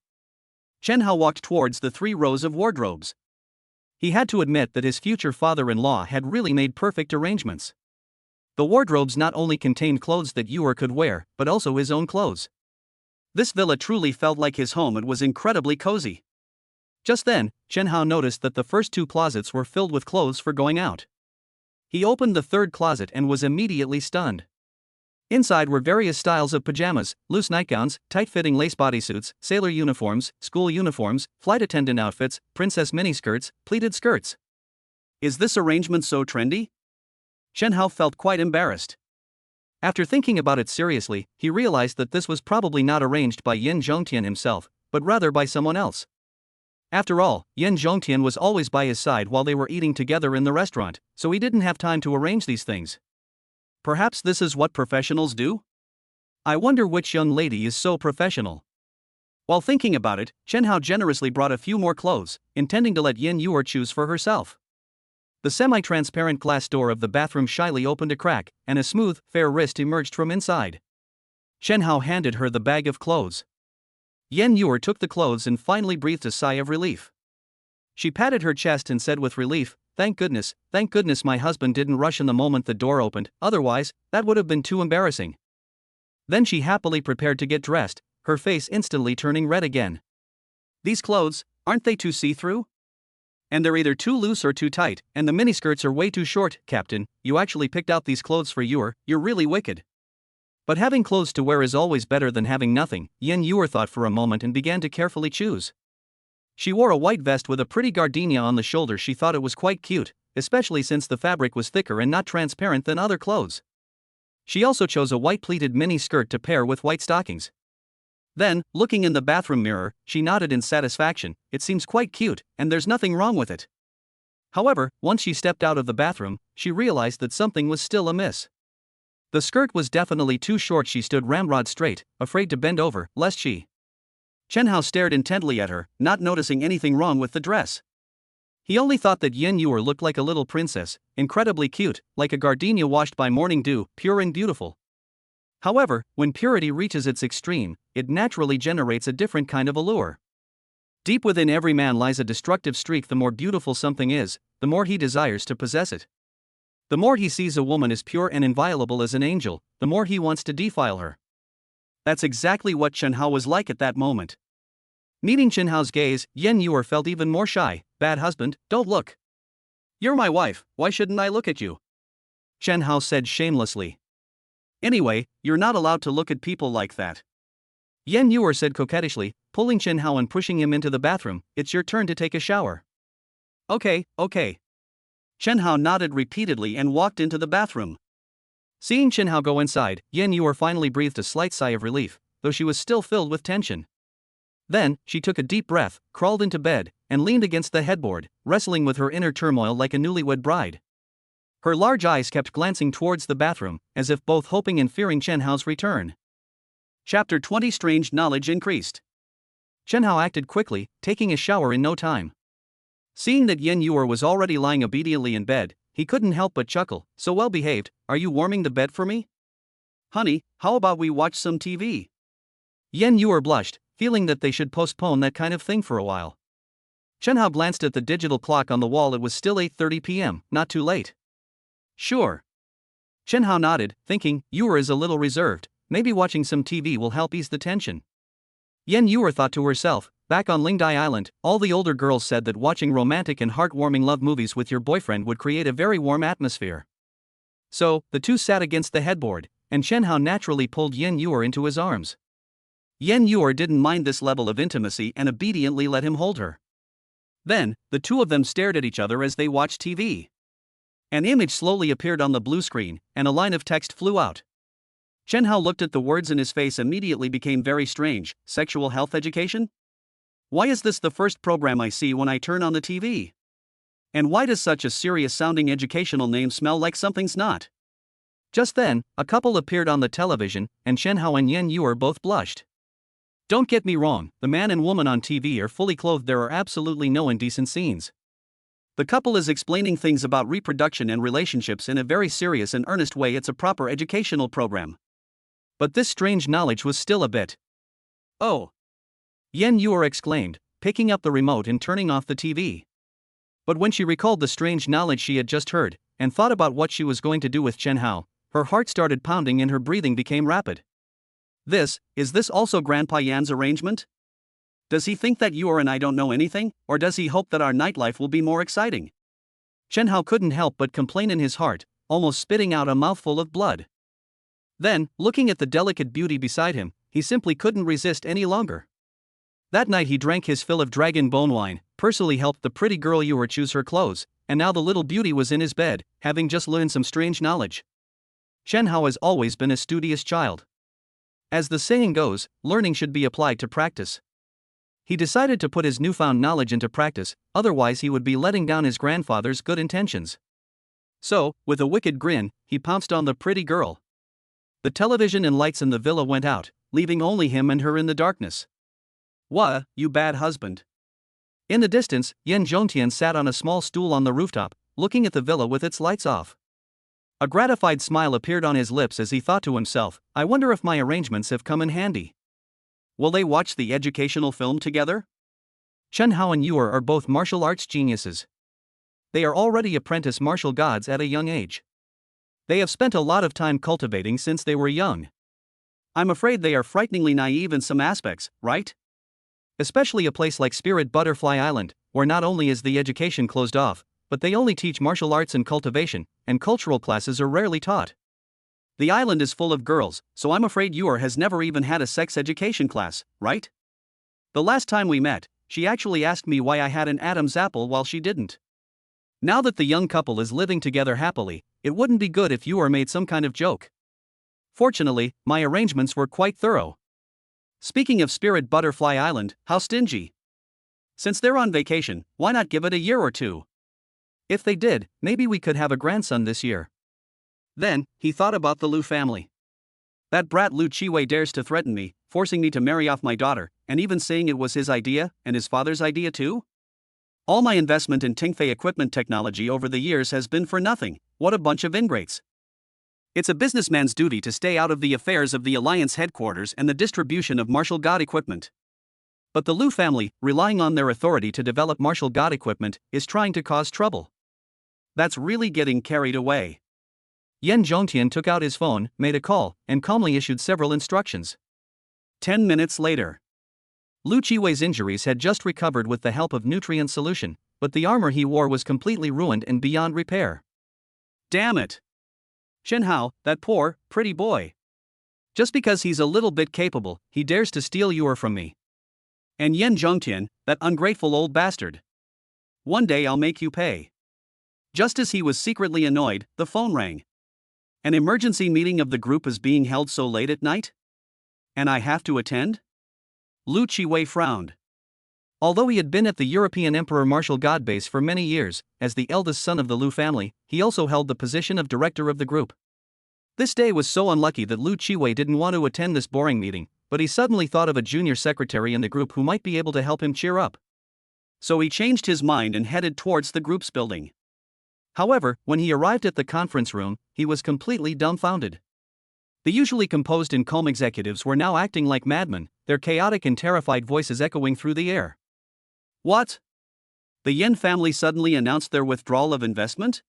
Chen Hao walked towards the 3 rows of wardrobes. He had to admit that his future father-in-law had really made perfect arrangements. The wardrobes not only contained clothes that Yuer could wear, but also his own clothes. This villa truly felt like his home, it was incredibly cozy. Just then, Chen Hao noticed that the first 2 closets were filled with clothes for going out. He opened the 3rd closet and was immediately stunned. Inside were various styles of pajamas, loose nightgowns, tight-fitting lace bodysuits, sailor uniforms, school uniforms, flight attendant outfits, princess miniskirts, pleated skirts. Is this arrangement so trendy? Chen Hao felt quite embarrassed. After thinking about it seriously, he realized that this was probably not arranged by Yin Zhongtian himself, but rather by someone else. After all, Yin Zhongtian was always by his side while they were eating together in the restaurant, so he didn't have time to arrange these things. Perhaps this is what professionals do? I wonder which young lady is so professional. While thinking about it, Chen Hao generously brought a few more clothes, intending to let Yin Yuer choose for herself. The semi-transparent glass door of the bathroom shyly opened a crack, and a smooth, fair wrist emerged from inside. Chen Hao handed her the bag of clothes. Yin Yuer took the clothes and finally breathed a sigh of relief. She patted her chest and said with relief, thank goodness my husband didn't rush in the moment the door opened, otherwise, that would have been too embarrassing." Then she happily prepared to get dressed, her face instantly turning red again. "These clothes, aren't they too see-through? And they're either too loose or too tight, and the miniskirts are way too short, Captain. You actually picked out these clothes for Yuer, you're really wicked." But having clothes to wear is always better than having nothing, Yin Yuer thought for a moment and began to carefully choose. She wore a white vest with a pretty gardenia on the shoulder. She thought it was quite cute, especially since the fabric was thicker and not transparent than other clothes. She also chose a white pleated mini skirt to pair with white stockings. Then, looking in the bathroom mirror, she nodded in satisfaction. It seems quite cute, and there's nothing wrong with it. However, once she stepped out of the bathroom, she realized that something was still amiss. The skirt was definitely too short. She stood ramrod straight, afraid to bend over, lest she. Chen Hao stared intently at her, not noticing anything wrong with the dress. He only thought that Yin Yuer looked like a little princess, incredibly cute, like a gardenia washed by morning dew, pure and beautiful. However, when purity reaches its extreme, it naturally generates a different kind of allure. Deep within every man lies a destructive streak. The more beautiful something is, the more he desires to possess it. The more he sees a woman as pure and inviolable as an angel, the more he wants to defile her. That's exactly what Chen Hao was like at that moment. Meeting Chen Hao's gaze, Yin Yuer felt even more shy. "Bad husband, don't look. You're my wife, why shouldn't I look at you?" Chen Hao said shamelessly. "Anyway, you're not allowed to look at people like that." Yin Yuer said coquettishly, pulling Chen Hao and pushing him into the bathroom. "It's your turn to take a shower." Okay. Chen Hao nodded repeatedly and walked into the bathroom. Seeing Chen Hao go inside, Yin Yuer finally breathed a slight sigh of relief, though she was still filled with tension. Then, she took a deep breath, crawled into bed, and leaned against the headboard, wrestling with her inner turmoil like a newlywed bride. Her large eyes kept glancing towards the bathroom, as if both hoping and fearing Chen Hao's return. Chapter 20. Strange knowledge increased. Chen Hao acted quickly, taking a shower in no time. Seeing that Yin Yuer was already lying obediently in bed, he couldn't help but chuckle. "So well behaved, are you warming the bed for me? Honey, how about we watch some TV?" Yin Yuer blushed, feeling that they should postpone that kind of thing for a while. Chen Hao glanced at the digital clock on the wall. It was still 8:30 p.m., not too late. "Sure." Chen Hao nodded, thinking, Yuer is a little reserved, maybe watching some TV will help ease the tension. Yin Yuer thought to herself, back on Lingdai Island, all the older girls said that watching romantic and heartwarming love movies with your boyfriend would create a very warm atmosphere. So, the two sat against the headboard, and Chen Hao naturally pulled Yin Yuer into his arms. Yin Yuer didn't mind this level of intimacy and obediently let him hold her. Then, the two of them stared at each other as they watched TV. An image slowly appeared on the blue screen, and a line of text flew out. Chen Hao looked at the words and his face immediately became very strange. Sexual health education? Why is this the first program I see when I turn on the TV? And why does such a serious-sounding educational name smell like something's not? Just then, a couple appeared on the television, and Chen Hao and Yin Yuer both blushed. Don't get me wrong, the man and woman on TV are fully clothed. There are absolutely no indecent scenes. The couple is explaining things about reproduction and relationships in a very serious and earnest way. It's a proper educational program. But this strange knowledge was still a bit. "Oh!" Yin Yuer exclaimed, picking up the remote and turning off the TV. But when she recalled the strange knowledge she had just heard, and thought about what she was going to do with Chen Hao, her heart started pounding and her breathing became rapid. Is this also Grandpa Yan's arrangement? Does he think that Yuer and I don't know anything, or does he hope that our nightlife will be more exciting? Chen Hao couldn't help but complain in his heart, almost spitting out a mouthful of blood. Then, looking at the delicate beauty beside him, he simply couldn't resist any longer. That night he drank his fill of dragon bone wine, personally helped the pretty girl Yuer choose her clothes, and now the little beauty was in his bed, having just learned some strange knowledge. Chen Hao has always been a studious child. As the saying goes, learning should be applied to practice. He decided to put his newfound knowledge into practice, otherwise he would be letting down his grandfather's good intentions. So, with a wicked grin, he pounced on the pretty girl. The television and lights in the villa went out, leaving only him and her in the darkness. Wah, you bad husband. In the distance, Yan Zhongtian sat on a small stool on the rooftop, looking at the villa with its lights off. A gratified smile appeared on his lips as he thought to himself, I wonder if my arrangements have come in handy. Will they watch the educational film together? Chen Hao and Yuer are both martial arts geniuses. They are already apprentice martial gods at a young age. They have spent a lot of time cultivating since they were young. I'm afraid they are frighteningly naive in some aspects, right? Especially a place like Spirit Butterfly Island, where not only is the education closed off, but they only teach martial arts and cultivation, and cultural classes are rarely taught. The island is full of girls, so I'm afraid Yuer has never even had a sex education class, right? The last time we met, she actually asked me why I had an Adam's apple while she didn't. Now that the young couple is living together happily, it wouldn't be good if Yuer made some kind of joke. Fortunately, my arrangements were quite thorough. Speaking of Spirit Butterfly Island, how stingy. Since they're on vacation, why not give it a year or two? If they did, maybe we could have a grandson this year. Then, he thought about the Liu family. That brat Liu Qiwei dares to threaten me, forcing me to marry off my daughter, and even saying it was his idea, and his father's idea too? All my investment in Tingfei equipment technology over the years has been for nothing. What a bunch of ingrates. It's a businessman's duty to stay out of the affairs of the Alliance headquarters and the distribution of martial god equipment. But the Liu family, relying on their authority to develop martial god equipment, is trying to cause trouble. That's really getting carried away. Yan Zhongtian took out his phone, made a call, and calmly issued several instructions. 10 minutes later. Liu Qiwei's injuries had just recovered with the help of nutrient solution, but the armor he wore was completely ruined and beyond repair. Damn it! Chen Hao, that poor, pretty boy. Just because he's a little bit capable, he dares to steal Yuer from me. And Yan Zhongtian, that ungrateful old bastard. One day I'll make you pay. Just as he was secretly annoyed, the phone rang. An emergency meeting of the group is being held so late at night? And I have to attend? Liu Qiwei frowned. Although he had been at the European Emperor Martial God Base for many years, as the eldest son of the Liu family, he also held the position of director of the group. This day was so unlucky that Liu Qiwei didn't want to attend this boring meeting, but he suddenly thought of a junior secretary in the group who might be able to help him cheer up. So he changed his mind and headed towards the group's building. However, when he arrived at the conference room, he was completely dumbfounded. The usually composed and calm executives were now acting like madmen, their chaotic and terrified voices echoing through the air. What? The Yan family suddenly announced their withdrawal of investment?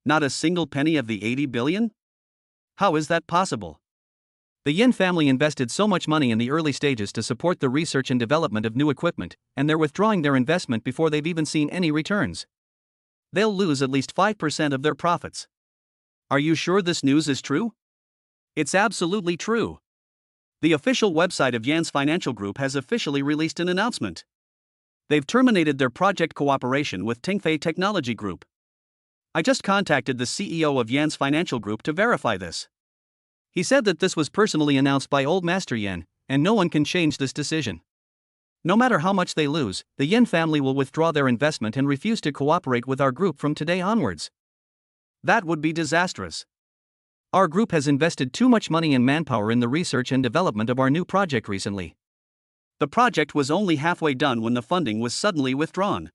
Not a single penny of the 80 billion? How is that possible? The Yan family invested so much money in the early stages to support the research and development of new equipment, and they're withdrawing their investment before they've even seen any returns. They'll lose at least 5% of their profits. Are you sure this news is true? It's absolutely true. The official website of Yan's financial group has officially released an announcement. They've terminated their project cooperation with Tingfei Technology Group. I just contacted the CEO of Yan's financial group to verify this. He said that this was personally announced by Old Master Yan, and no one can change this decision. No matter how much they lose, the Yan family will withdraw their investment and refuse to cooperate with our group from today onwards. That would be disastrous. Our group has invested too much money and manpower in the research and development of our new project recently. The project was only halfway done when the funding was suddenly withdrawn.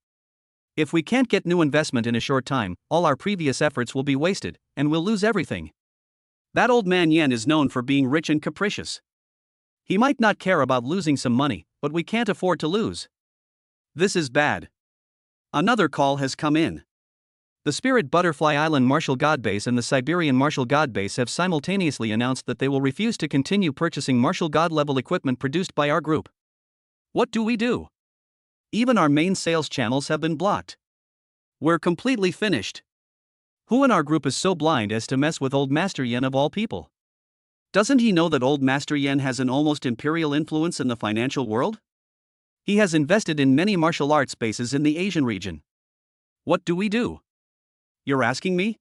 If we can't get new investment in a short time, all our previous efforts will be wasted, and we'll lose everything. That old man Yan is known for being rich and capricious. He might not care about losing some money, but we can't afford to lose. This is bad. Another call has come in. The Spirit Butterfly Island Martial God Base and the Siberian Martial God Base have simultaneously announced that they will refuse to continue purchasing martial god level equipment produced by our group. What do we do? Even our main sales channels have been blocked. We're completely finished. Who in our group is so blind as to mess with Old Master Yan of all people? Doesn't he know that Old Master Yan has an almost imperial influence in the financial world? He has invested in many martial arts bases in the Asian region. What do we do? You're asking me?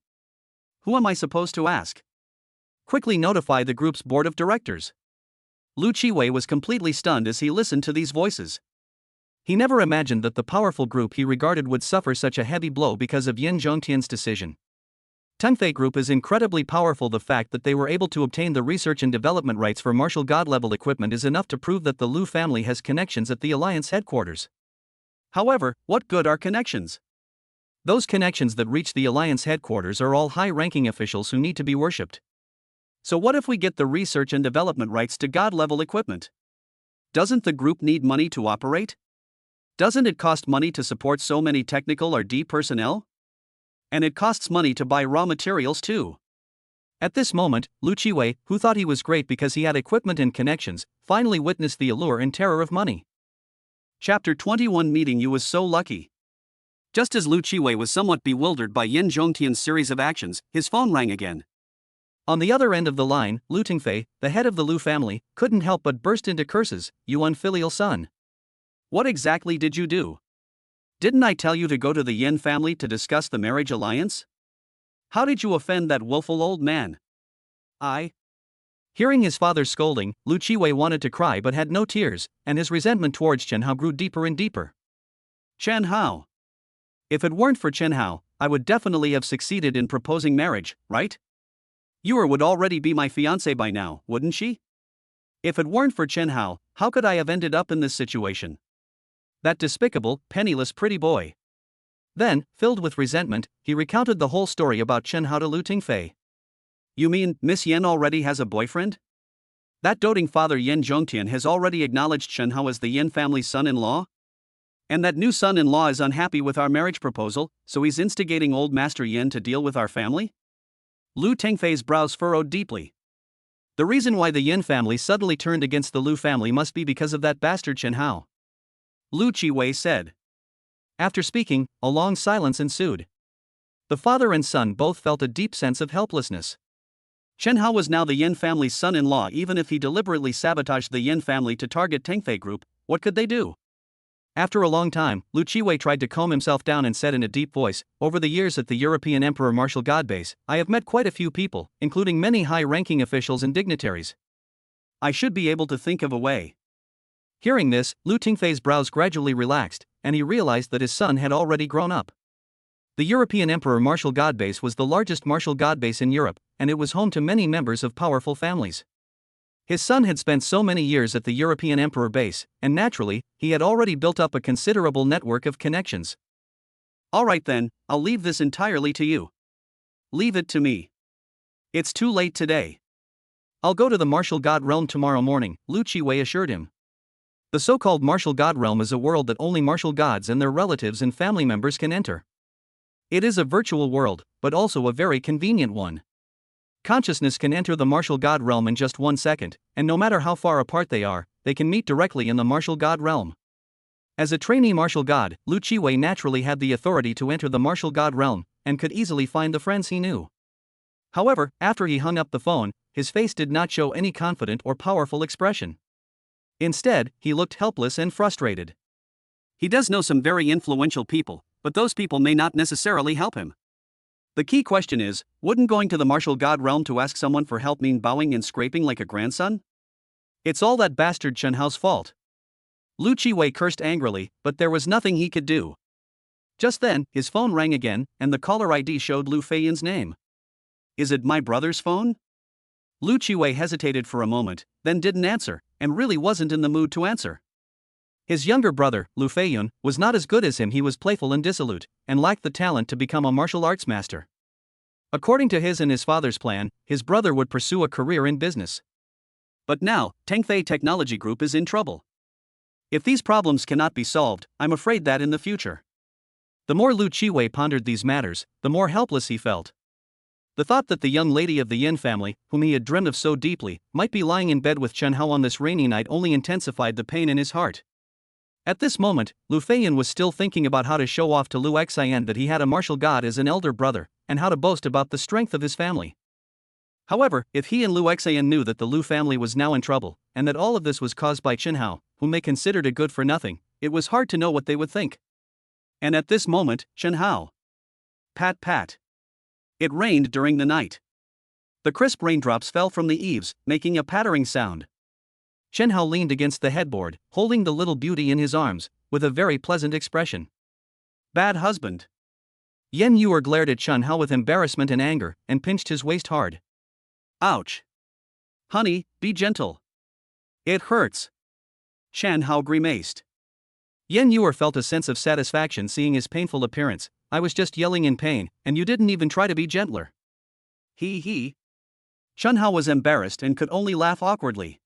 Who am I supposed to ask? Quickly notify the group's board of directors. Liu Qiwei was completely stunned as he listened to these voices. He never imagined that the powerful group he regarded would suffer such a heavy blow because of Yan Zhongtian's decision. Tengfei Group is incredibly powerful. The fact that they were able to obtain the research and development rights for martial god level equipment is enough to prove that the Lu family has connections at the Alliance headquarters. However, what good are connections? Those connections that reach the Alliance headquarters are all high-ranking officials who need to be worshipped. So what if we get the research and development rights to god-level equipment? Doesn't the group need money to operate? Doesn't it cost money to support so many technical R&D personnel? And it costs money to buy raw materials too. At this moment, Lu Qiwei, who thought he was great because he had equipment and connections, finally witnessed the allure and terror of money. Chapter 21 Meeting You was so lucky. Just as Lu Qiwei was somewhat bewildered by Yin Zhongtian's series of actions, his phone rang again. On the other end of the line, Lu Tengfei, the head of the Lu family, couldn't help but burst into curses. "You unfilial son. What exactly did you do? Didn't I tell you to go to the Yin family to discuss the marriage alliance? How did you offend that willful old man?" Hearing his father's scolding, Lu Qiwei wanted to cry but had no tears, and his resentment towards Chen Hao grew deeper and deeper. Chen Hao. If it weren't for Chen Hao, I would definitely have succeeded in proposing marriage, right? Yu would already be my fiancée by now, wouldn't she? If it weren't for Chen Hao, how could I have ended up in this situation? That despicable, penniless pretty boy. Then, filled with resentment, he recounted the whole story about Chen Hao to Lu Tengfei. "You mean Miss Yen already has a boyfriend? That doting father Yin Zhongtian has already acknowledged Chen Hao as the Yin family's son-in-law? And that new son-in-law is unhappy with our marriage proposal, so he's instigating old Master Yin to deal with our family?" Lu Tengfei's brows furrowed deeply. The reason why the Yin family suddenly turned against the Lu family must be because of that bastard Chen Hao. Lu Qiwei said. After speaking, a long silence ensued. The father and son both felt a deep sense of helplessness. Chen Hao was now the Yin family's son-in-law. Even if he deliberately sabotaged the Yin family to target Tengfei Group, what could they do? After a long time, Lu Qiwei tried to calm himself down and said in a deep voice, "Over the years at the European Emperor Martial God Base, I have met quite a few people, including many high-ranking officials and dignitaries. I should be able to think of a way." Hearing this, Lu Tengfei's brows gradually relaxed, and he realized that his son had already grown up. The European Emperor Martial God Base was the largest martial god base in Europe, and it was home to many members of powerful families. His son had spent so many years at the European Emperor base, and naturally, he had already built up a considerable network of connections. "Alright then, I'll leave this entirely to you." "Leave it to me. It's too late today. I'll go to the martial god realm tomorrow morning," Lu Qiwei assured him. The so-called martial god realm is a world that only martial gods and their relatives and family members can enter. It is a virtual world, but also a very convenient one. Consciousness can enter the martial god realm in just 1 second, and no matter how far apart they are, they can meet directly in the martial god realm. As a trainee martial god, Lu Qiwei naturally had the authority to enter the martial god realm, and could easily find the friends he knew. However, after he hung up the phone, his face did not show any confident or powerful expression. Instead, he looked helpless and frustrated. He does know some very influential people, but those people may not necessarily help him. The key question is, wouldn't going to the martial god realm to ask someone for help mean bowing and scraping like a grandson? It's all that bastard Chen Hao's fault. Lu Qiwei cursed angrily, but there was nothing he could do. Just then, his phone rang again, and the caller ID showed Lu Feiyin's name. "Is it my brother's phone?" Lu Qiwei hesitated for a moment, then didn't answer, and really wasn't in the mood to answer. His younger brother, Lu Feiyin, was not as good as him. He was playful and dissolute, and lacked the talent to become a martial arts master. According to his and his father's plan, his brother would pursue a career in business. But now, Tengfei Technology Group is in trouble. If these problems cannot be solved, I'm afraid that in the future. The more Lu Qiwei pondered these matters, the more helpless he felt. The thought that the young lady of the Yin family, whom he had dreamed of so deeply, might be lying in bed with Chen Hao on this rainy night only intensified the pain in his heart. At this moment, Lu Feiyin was still thinking about how to show off to Lu Xian that he had a martial god as an elder brother, and how to boast about the strength of his family. However, if he and Lu Xian knew that the Lu family was now in trouble, and that all of this was caused by Chen Hao, whom they considered a good for nothing, it was hard to know what they would think. And at this moment, Chen Hao. Pat pat. It rained during the night. The crisp raindrops fell from the eaves, making a pattering sound. Chen Hao leaned against the headboard, holding the little beauty in his arms, with a very pleasant expression. "Bad husband. Yen Yuer glared at Chun Hao with embarrassment and anger, and pinched his waist hard. Ouch! Honey, be gentle. It hurts. Shan Hao grimaced. Yen Yuer felt a sense of satisfaction seeing his painful appearance. I was just yelling in pain, and you didn't even try to be gentler. He. Chun Hao was embarrassed and could only laugh awkwardly.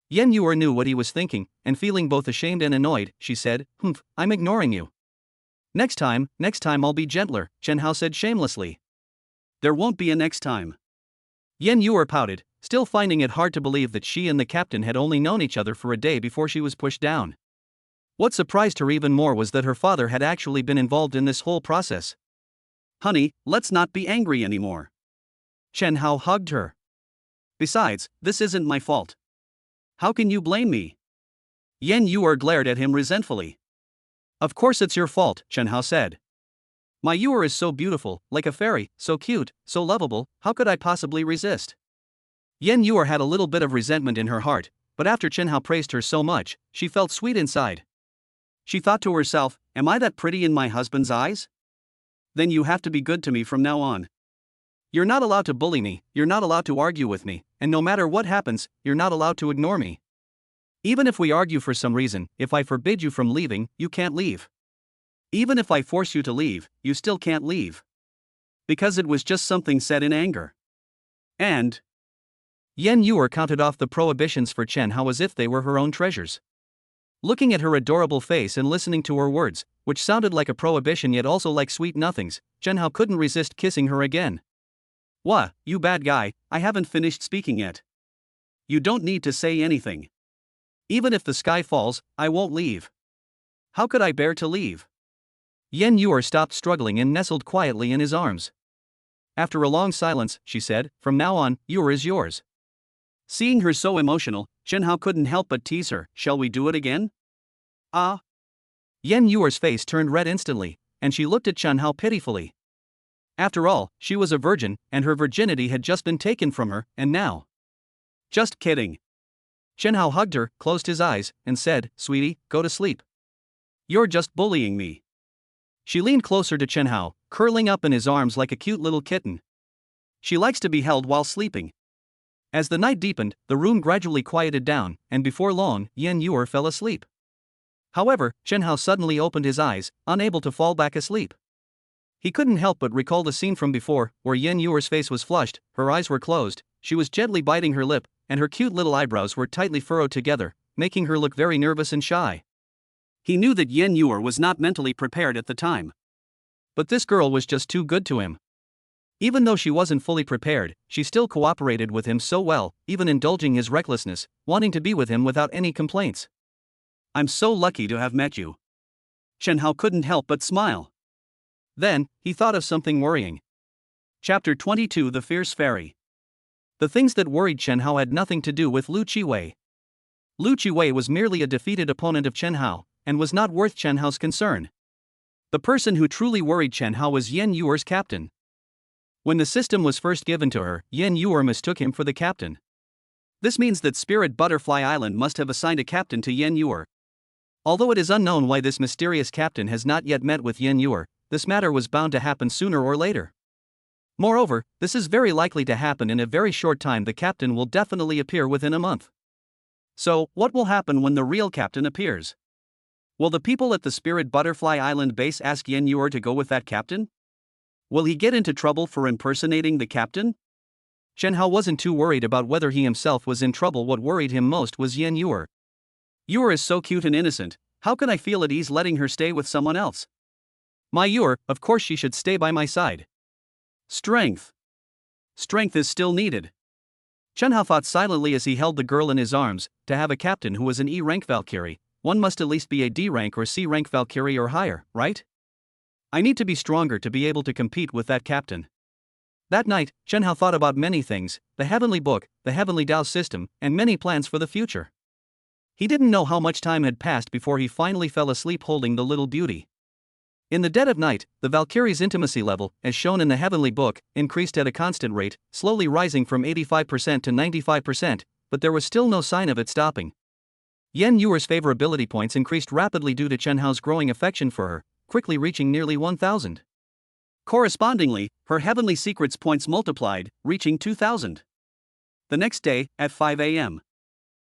Yen Yuer knew what he was thinking, and feeling both ashamed and annoyed, she said, I'm ignoring you. Next time I'll be gentler, Chen Hao said shamelessly. There won't be a next time. Yen Yuer pouted, still finding it hard to believe that she and the captain had only known each other for a day before she was pushed down. What surprised her even more was that her father had actually been involved in this whole process. Honey, let's not be angry anymore. Chen Hao hugged her. Besides, this isn't my fault. How can you blame me? Yen Yuer glared at him resentfully. Of course it's your fault, Chen Hao said. My Yuer is so beautiful, like a fairy, so cute, so lovable, how could I possibly resist? Yen Yuer had a little bit of resentment in her heart, but after Chen Hao praised her so much, she felt sweet inside. She thought to herself, am I that pretty in my husband's eyes? Then you have to be good to me from now on. You're not allowed to bully me, you're not allowed to argue with me, and no matter what happens, you're not allowed to ignore me. Even if we argue for some reason, if I forbid you from leaving, you can't leave. Even if I force you to leave, you still can't leave. Because it was just something said in anger. And Yen Yuer counted off the prohibitions for Chen Hao as if they were her own treasures. Looking at her adorable face and listening to her words, which sounded like a prohibition yet also like sweet nothings, Chen Hao couldn't resist kissing her again. Wha, you bad guy, I haven't finished speaking yet. You don't need to say anything. Even if the sky falls, I won't leave. How could I bear to leave? Yen Yuer stopped struggling and nestled quietly in his arms. After a long silence, she said, from now on, Yuer is yours. Seeing her so emotional, Chen Hao couldn't help but tease her, shall we do it again? Ah. Yen Yuer's face turned red instantly, and she looked at Chen Hao pitifully. After all, she was a virgin, and her virginity had just been taken from her, and now. Just kidding. Chen Hao hugged her, closed his eyes, and said, sweetie, go to sleep. You're just bullying me. She leaned closer to Chen Hao, curling up in his arms like a cute little kitten. She likes to be held while sleeping. As the night deepened, the room gradually quieted down, and before long, Yen Yuer fell asleep. However, Chen Hao suddenly opened his eyes, unable to fall back asleep. He couldn't help but recall the scene from before, where Yen Yuer's face was flushed, her eyes were closed, she was gently biting her lip, and her cute little eyebrows were tightly furrowed together, making her look very nervous and shy. He knew that Yen Yuer was not mentally prepared at the time. But this girl was just too good to him. Even though she wasn't fully prepared, she still cooperated with him so well, even indulging his recklessness, wanting to be with him without any complaints. I'm so lucky to have met you. Chen Hao couldn't help but smile. Then, he thought of something worrying. Chapter 22 The Fierce Fairy. The things that worried Chen Hao had nothing to do with Lu Qiwei. Lu Qiwei was merely a defeated opponent of Chen Hao, and was not worth Chen Hao's concern. The person who truly worried Chen Hao was Yen Yuer's captain. When the system was first given to her, Yen Yuer mistook him for the captain. This means that Spirit Butterfly Island must have assigned a captain to Yen Yuer. Although it is unknown why this mysterious captain has not yet met with Yen Yuer, this matter was bound to happen sooner or later. Moreover, this is very likely to happen in a very short time. The captain will definitely appear within a month. So, what will happen when the real captain appears? Will the people at the Spirit Butterfly Island base ask Yen Yuer to go with that captain? Will he get into trouble for impersonating the captain? Chen Hao wasn't too worried about whether he himself was in trouble. What worried him most was Yen Yuer. Yuer is so cute and innocent, how can I feel at ease letting her stay with someone else? My Yuer, of course she should stay by my side. Strength. Strength is still needed. Chen Hao thought silently as he held the girl in his arms. To have a captain who was an E-rank Valkyrie, one must at least be a D-rank or C-rank Valkyrie or higher, right? I need to be stronger to be able to compete with that captain. That night, Chen Hao thought about many things, the heavenly book, the heavenly Dao system, and many plans for the future. He didn't know how much time had passed before he finally fell asleep holding the little beauty. In the dead of night, the Valkyrie's intimacy level, as shown in the heavenly book, increased at a constant rate, slowly rising from 85% to 95%, but there was still no sign of it stopping. Yen Yuer's favorability points increased rapidly due to Chen Hao's growing affection for her, quickly reaching nearly 1,000. Correspondingly, her heavenly secrets points multiplied, reaching 2,000. The next day, at 5 a.m.,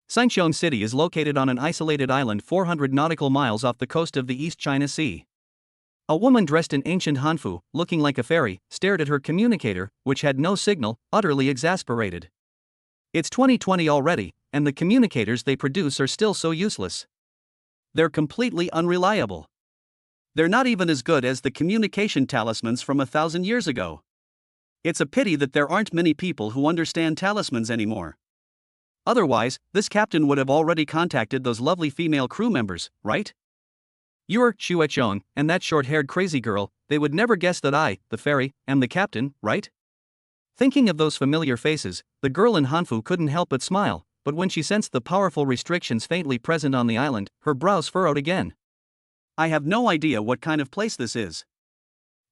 Saicheng City is located on an isolated island 400 nautical miles off the coast of the East China Sea. A woman dressed in ancient Hanfu, looking like a fairy, stared at her communicator, which had no signal, utterly exasperated. It's 2020 already, and the communicators they produce are still so useless. They're completely unreliable. They're not even as good as the communication talismans from 1,000 years ago. It's a pity that there aren't many people who understand talismans anymore. Otherwise, this captain would have already contacted those lovely female crew members, right? You're Shuechong, and that short-haired crazy girl, they would never guess that I, the fairy, am the captain, right? Thinking of those familiar faces, the girl in Hanfu couldn't help but smile, but when she sensed the powerful restrictions faintly present on the island, her brows furrowed again. I have no idea what kind of place this is.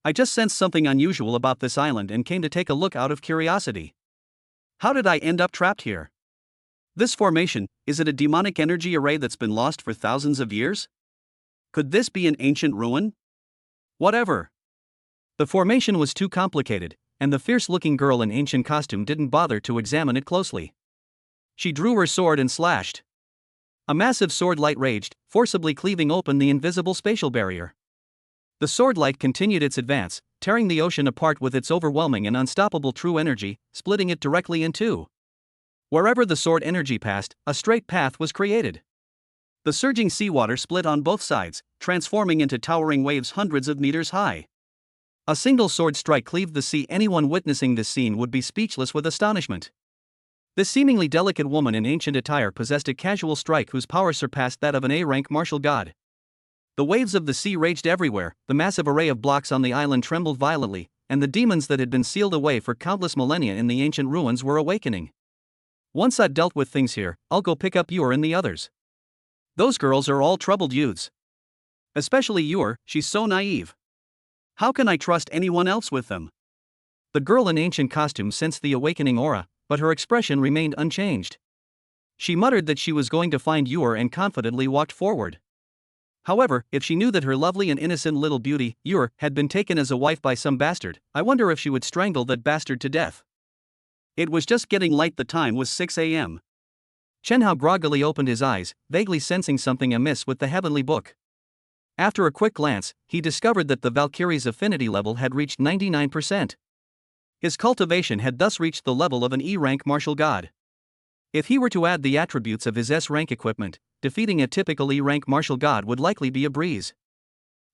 I just sensed something unusual about this island and came to take a look out of curiosity. How did I end up trapped here? This formation, is it a demonic energy array that's been lost for thousands of years? Could this be an ancient ruin? Whatever. The formation was too complicated, and the fierce-looking girl in ancient costume didn't bother to examine it closely. She drew her sword and slashed. A massive sword light raged, forcibly cleaving open the invisible spatial barrier. The sword light continued its advance, tearing the ocean apart with its overwhelming and unstoppable true energy, splitting it directly in two. Wherever the sword energy passed, a straight path was created. The surging seawater split on both sides, transforming into towering waves hundreds of meters high. A single sword strike cleaved the sea. Anyone witnessing this scene would be speechless with astonishment. This seemingly delicate woman in ancient attire possessed a casual strike whose power surpassed that of an A-rank martial god. The waves of the sea raged everywhere, the massive array of blocks on the island trembled violently, and the demons that had been sealed away for countless millennia in the ancient ruins were awakening. Once I've dealt with things here, I'll go pick up Yor and the others. Those girls are all troubled youths. Especially Yor, she's so naive. How can I trust anyone else with them? The girl in ancient costume sensed the awakening aura, but her expression remained unchanged. She muttered that she was going to find Yor and confidently walked forward. However, if she knew that her lovely and innocent little beauty, Yor, had been taken as a wife by some bastard, I wonder if she would strangle that bastard to death. It was just getting light. The time was 6 a.m. Chen Hao groggily opened his eyes, vaguely sensing something amiss with the heavenly book. After a quick glance, he discovered that the Valkyrie's affinity level had reached 99%. His cultivation had thus reached the level of an E-rank martial god. If he were to add the attributes of his S-rank equipment, defeating a typical E-rank martial god would likely be a breeze.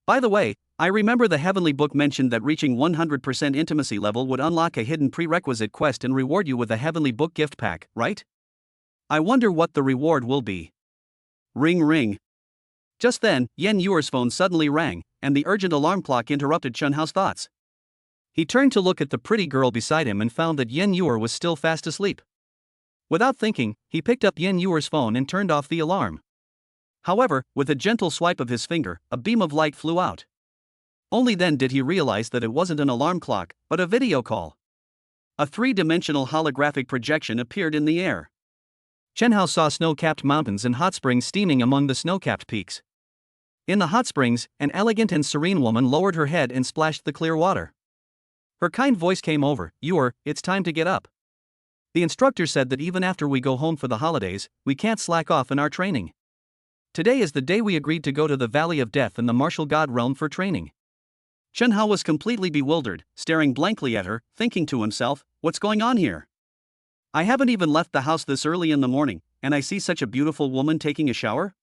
By the way, I remember the heavenly book mentioned that reaching 100% intimacy level would unlock a hidden prerequisite quest and reward you with a heavenly book gift pack, right? I wonder what the reward will be. Ring ring. Just then, Yen Yuer's phone suddenly rang, and the urgent alarm clock interrupted Chen Hao's thoughts. He turned to look at the pretty girl beside him and found that Yen Yuer was still fast asleep. Without thinking, he picked up Yen Yuer's phone and turned off the alarm. However, with a gentle swipe of his finger, a beam of light flew out. Only then did he realize that it wasn't an alarm clock, but a video call. A three-dimensional holographic projection appeared in the air. Chen Hao saw snow-capped mountains and hot springs steaming among the snow-capped peaks. In the hot springs, an elegant and serene woman lowered her head and splashed the clear water. Her kind voice came over, "Yor, it's time to get up. The instructor said that even after we go home for the holidays, we can't slack off in our training. Today is the day we agreed to go to the Valley of Death in the martial god realm for training." Chen Hao was completely bewildered, staring blankly at her, thinking to himself, what's going on here? I haven't even left the house this early in the morning, and I see such a beautiful woman taking a shower?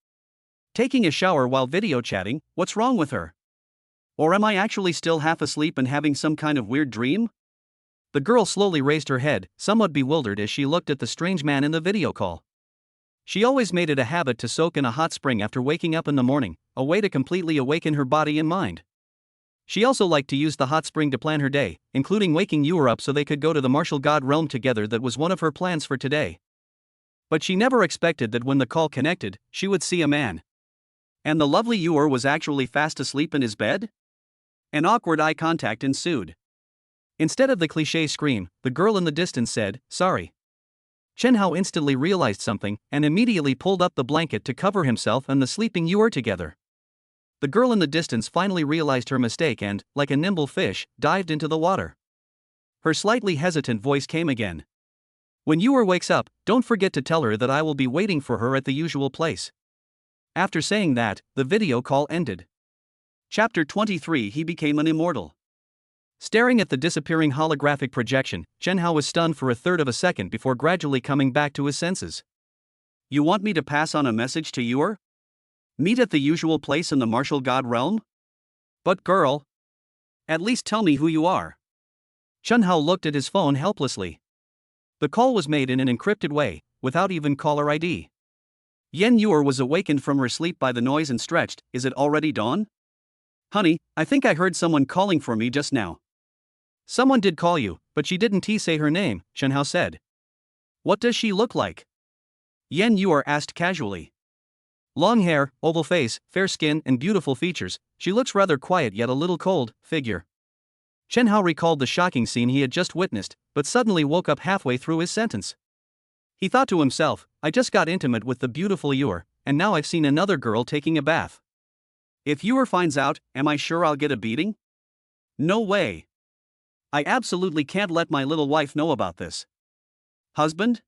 Taking a shower while video chatting, what's wrong with her? Or am I actually still half asleep and having some kind of weird dream? The girl slowly raised her head, somewhat bewildered as she looked at the strange man in the video call. She always made it a habit to soak in a hot spring after waking up in the morning, a way to completely awaken her body and mind. She also liked to use the hot spring to plan her day, including waking Yor up so they could go to the martial god realm together. That was one of her plans for today. But she never expected that when the call connected, she would see a man. And the lovely Yor was actually fast asleep in his bed? An awkward eye contact ensued. Instead of the cliché scream, the girl in the distance said, "Sorry." Chen Hao instantly realized something, and immediately pulled up the blanket to cover himself and the sleeping Yor together. The girl in the distance finally realized her mistake and, like a nimble fish, dived into the water. Her slightly hesitant voice came again. When Yor wakes up, don't forget to tell her that I will be waiting for her at the usual place. After saying that, the video call ended. Chapter 23. He became an immortal. Staring at the disappearing holographic projection, Zhenhao was stunned for a third of a second before gradually coming back to his senses. You want me to pass on a message to Yor? Meet at the usual place in the martial god realm? But girl, at least tell me who you are. Zhenhao looked at his phone helplessly. The call was made in an encrypted way, without even caller ID. Yen Yor was awakened from her sleep by the noise and stretched. Is it already dawn? Honey, I think I heard someone calling for me just now. Someone did call you, but she didn't say her name, Zhenhao said. What does she look like? Yen Yor asked casually. Long hair, oval face, fair skin, and beautiful features, she looks rather quiet yet a little cold, figure. Zhenhao recalled the shocking scene he had just witnessed, but suddenly woke up halfway through his sentence. He thought to himself, I just got intimate with the beautiful Yor, and now I've seen another girl taking a bath. If Yor finds out, am I sure I'll get a beating? No way. I absolutely can't let my little wife know about this. Husband?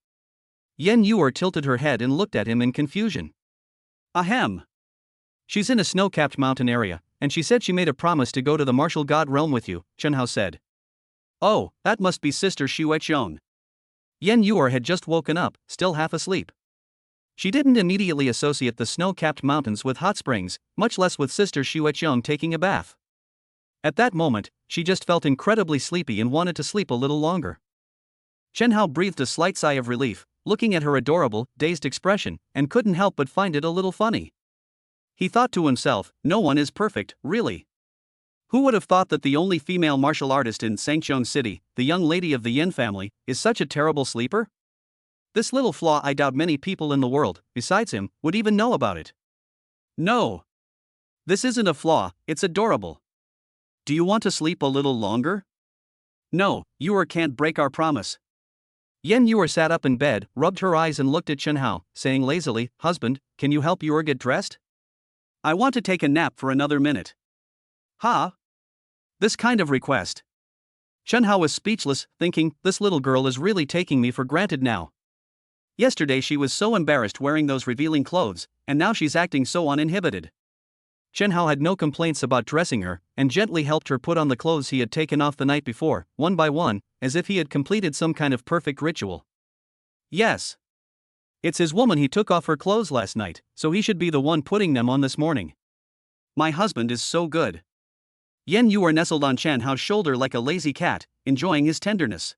Yen Yor tilted her head and looked at him in confusion. Ahem. She's in a snow-capped mountain area, and she said she made a promise to go to the martial god realm with you, Zhenhao said. Oh, that must be Sister Xueqian. Yen Yor had just woken up, still half asleep. She didn't immediately associate the snow-capped mountains with hot springs, much less with Sister Xueqian taking a bath. At that moment, she just felt incredibly sleepy and wanted to sleep a little longer. Zhenhao breathed a slight sigh of relief, looking at her adorable, dazed expression, and couldn't help but find it a little funny. He thought to himself, no one is perfect, really. Who would have thought that the only female martial artist in Sangchong City, the young lady of the Yin family, is such a terrible sleeper? This little flaw I doubt many people in the world, besides him, would even know about it. No. This isn't a flaw, it's adorable. Do you want to sleep a little longer? No, Yor can't break our promise. Yen Yor sat up in bed, rubbed her eyes and looked at Zhenhao, saying lazily, Husband, can you help Yor get dressed? I want to take a nap for another minute. Ha? This kind of request. Zhenhao was speechless, thinking, this little girl is really taking me for granted now. Yesterday she was so embarrassed wearing those revealing clothes, and now she's acting so uninhibited. Zhenhao had no complaints about dressing her, and gently helped her put on the clothes he had taken off the night before, one by one, as if he had completed some kind of perfect ritual. Yes. It's his woman. He took off her clothes last night, so he should be the one putting them on this morning. My husband is so good. Yen Yor nestled on Zhenhao's shoulder like a lazy cat, enjoying his tenderness.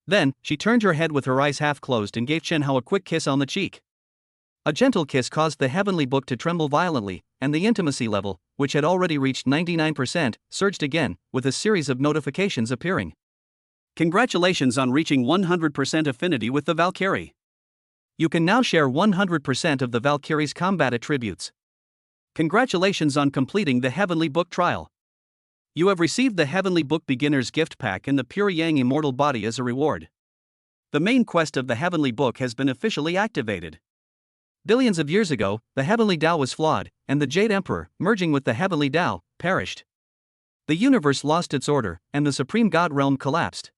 Then, she turned her head with her eyes half closed and gave Zhenhao a quick kiss on the cheek. A gentle kiss caused the heavenly book to tremble violently, and the intimacy level, which had already reached 99%, surged again, with a series of notifications appearing. Congratulations on reaching 100% affinity with the Valkyrie. You can now share 100% of the Valkyrie's combat attributes. Congratulations on completing the Heavenly Book trial. You have received the Heavenly Book Beginner's Gift Pack and the Pure Yang Immortal Body as a reward. The main quest of the Heavenly Book has been officially activated. Billions of years ago, the Heavenly Tao was flawed, and the Jade Emperor, merging with the Heavenly Tao, perished. The universe lost its order, and the Supreme God Realm collapsed.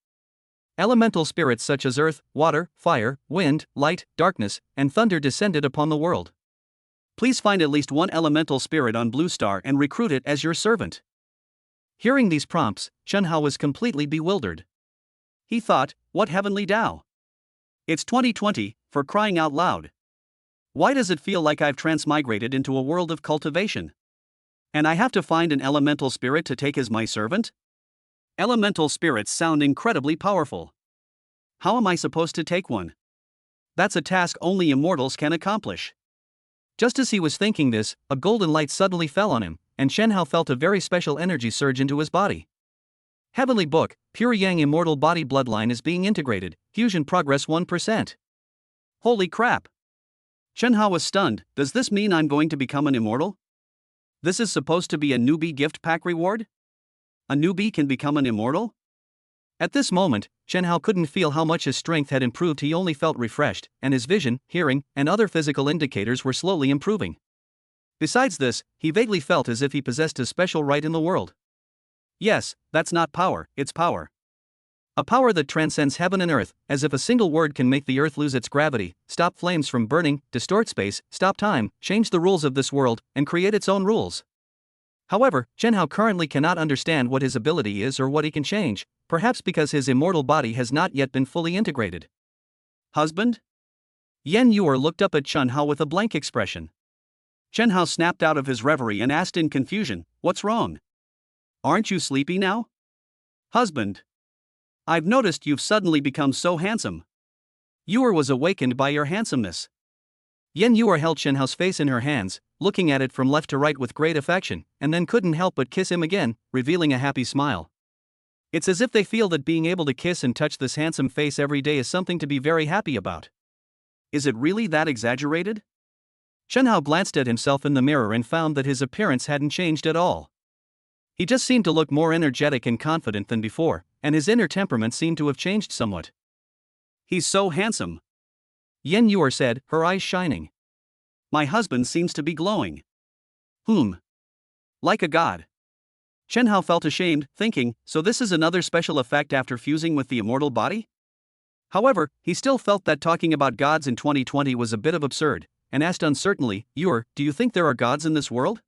Elemental spirits such as earth, water, fire, wind, light, darkness, and thunder descended upon the world. Please find at least one elemental spirit on Blue Star and recruit it as your servant. Hearing these prompts, Zhenhao was completely bewildered. He thought, what Heavenly Tao? It's 2020, for crying out loud. Why does it feel like I've transmigrated into a world of cultivation? And I have to find an elemental spirit to take as my servant? Elemental spirits sound incredibly powerful. How am I supposed to take one? That's a task only immortals can accomplish. Just as he was thinking this, a golden light suddenly fell on him, and Zhenhao felt a very special energy surge into his body. Heavenly Book, Pure Yang Immortal Body Bloodline is being integrated, fusion progress 1%. Holy crap! Zhenhao was stunned. Does this mean I'm going to become an immortal? This is supposed to be a newbie gift pack reward? A newbie can become an immortal? At this moment, Zhenhao couldn't feel how much his strength had improved. He only felt refreshed, and his vision, hearing, and other physical indicators were slowly improving. Besides this, he vaguely felt as if he possessed a special right in the world. Yes, that's not power, it's power. A power that transcends heaven and earth, as if a single word can make the earth lose its gravity, stop flames from burning, distort space, stop time, change the rules of this world, and create its own rules. However, Chen Hao currently cannot understand what his ability is or what he can change, perhaps because his immortal body has not yet been fully integrated. Husband? Yan Yuer looked up at Chen Hao with a blank expression. Chen Hao snapped out of his reverie and asked in confusion, "What's wrong? Aren't you sleepy now?" "Husband, I've noticed you've suddenly become so handsome." Yuer was awakened by your handsomeness. Yan Yuer held Chen Hao's face in her hands, looking at it from left to right with great affection, and then couldn't help but kiss him again, revealing a happy smile. It's as if they feel that being able to kiss and touch this handsome face every day is something to be very happy about. Is it really that exaggerated? Chen Hao glanced at himself in the mirror and found that his appearance hadn't changed at all. He just seemed to look more energetic and confident than before, and his inner temperament seemed to have changed somewhat. He's so handsome, Yan Yuer said, her eyes shining. My husband seems to be glowing. Like a god. Chen Hao felt ashamed, thinking, so this is another special effect after fusing with the immortal body? However, he still felt that talking about gods in 2020 was a bit of absurd, and asked uncertainly, Yuer, do you think there are gods in this world?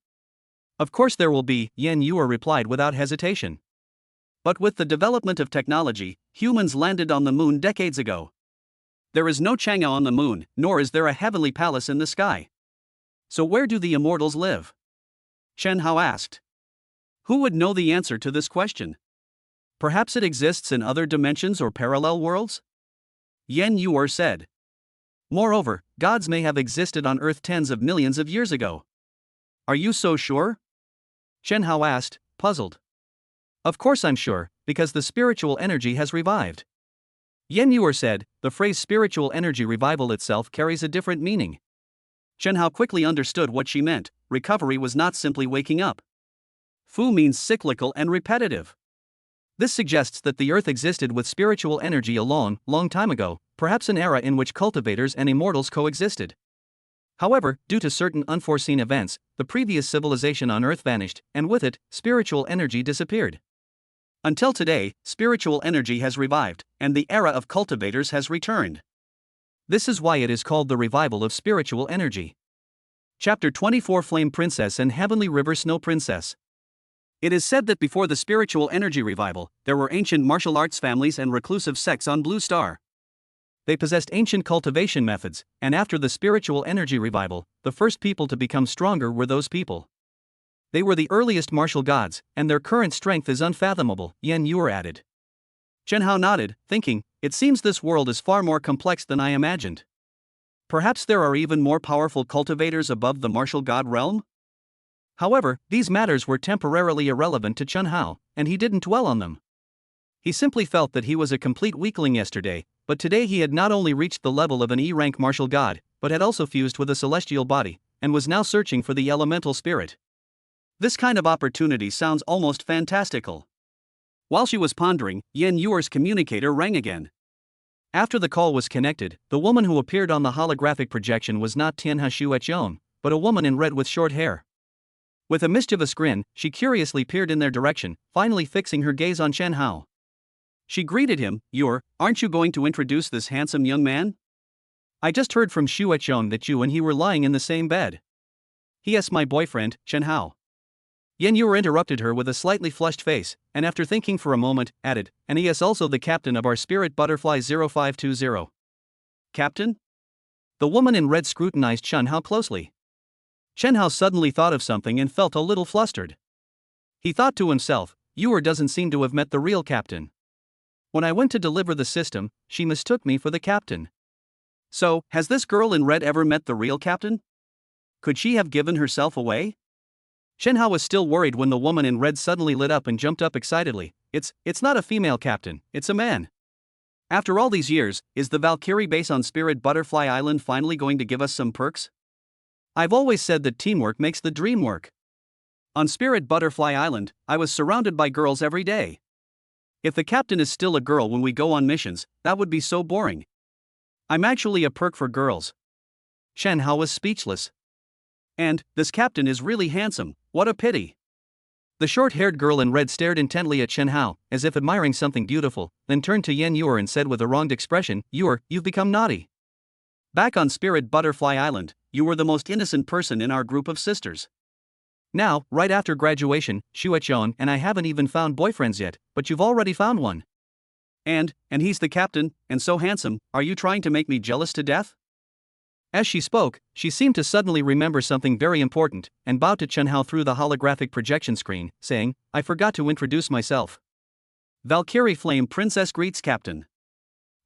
Of course there will be, Yan Yuer replied without hesitation. But with the development of technology, humans landed on the moon decades ago. There is no Chang'e on the moon, nor is there a heavenly palace in the sky. So where do the immortals live? Chen Hao asked. Who would know the answer to this question? Perhaps it exists in other dimensions or parallel worlds? Yan Yuer said. Moreover, gods may have existed on Earth tens of millions of years ago. Are you so sure? Chen Hao asked, puzzled. Of course I'm sure, because the spiritual energy has revived. Yan Yuer said, the phrase spiritual energy revival itself carries a different meaning. Chen Hao quickly understood what she meant. Recovery was not simply waking up. Fu means cyclical and repetitive. This suggests that the earth existed with spiritual energy a long, long time ago, perhaps an era in which cultivators and immortals coexisted. However, due to certain unforeseen events, the previous civilization on Earth vanished, and with it, spiritual energy disappeared. Until today, spiritual energy has revived, and the era of cultivators has returned. This is why it is called the revival of spiritual energy. Chapter 24 Flame Princess and Heavenly River Snow Princess. It is said that before the spiritual energy revival, there were ancient martial arts families and reclusive sects on Blue Star. They possessed ancient cultivation methods, and after the spiritual energy revival, the first people to become stronger were those people. They were the earliest martial gods, and their current strength is unfathomable, Yan Yuer added. Chen Hao nodded, thinking, it seems this world is far more complex than I imagined. Perhaps there are even more powerful cultivators above the martial god realm? However, these matters were temporarily irrelevant to Chen Hao, and he didn't dwell on them. He simply felt that he was a complete weakling yesterday, but today he had not only reached the level of an E-rank martial god, but had also fused with a celestial body, and was now searching for the elemental spirit. This kind of opportunity sounds almost fantastical. While she was pondering, Yan Yuer's communicator rang again. After the call was connected, the woman who appeared on the holographic projection was not Tianhe Shueqian, but a woman in red with short hair. With a mischievous grin, she curiously peered in their direction, finally fixing her gaze on Chen Hao. She greeted him, Yuer, aren't you going to introduce this handsome young man? I just heard from Shueqian that you and he were lying in the same bed. He is my boyfriend, Chen Hao. Yan Yuer interrupted her with a slightly flushed face, and after thinking for a moment, added, and he is also the captain of our Spirit Butterfly 0520. Captain? The woman in red scrutinized Chen Hao closely. Chen Hao suddenly thought of something and felt a little flustered. He thought to himself, Yuer doesn't seem to have met the real captain. When I went to deliver the system, she mistook me for the captain. So, has this girl in red ever met the real captain? Could she have given herself away? Chen Hao was still worried when the woman in red suddenly lit up and jumped up excitedly. It's not a female captain, it's a man. After all these years, is the Valkyrie base on Spirit Butterfly Island finally going to give us some perks? I've always said that teamwork makes the dream work. On Spirit Butterfly Island, I was surrounded by girls every day. If the captain is still a girl when we go on missions, that would be so boring. I'm actually a perk for girls. Chen Hao was speechless. And, this captain is really handsome, what a pity. The short-haired girl in red stared intently at Chen Hao, as if admiring something beautiful, then turned to Yen Yuer and said with a wronged expression, Yuer, you've become naughty. Back on Spirit Butterfly Island, you were the most innocent person in our group of sisters. Now, right after graduation, Xueqian and I haven't even found boyfriends yet, but you've already found one. And he's the captain, and so handsome, are you trying to make me jealous to death? As she spoke, she seemed to suddenly remember something very important, and bowed to Chen Hao through the holographic projection screen, saying, I forgot to introduce myself. Valkyrie Flame Princess greets Captain.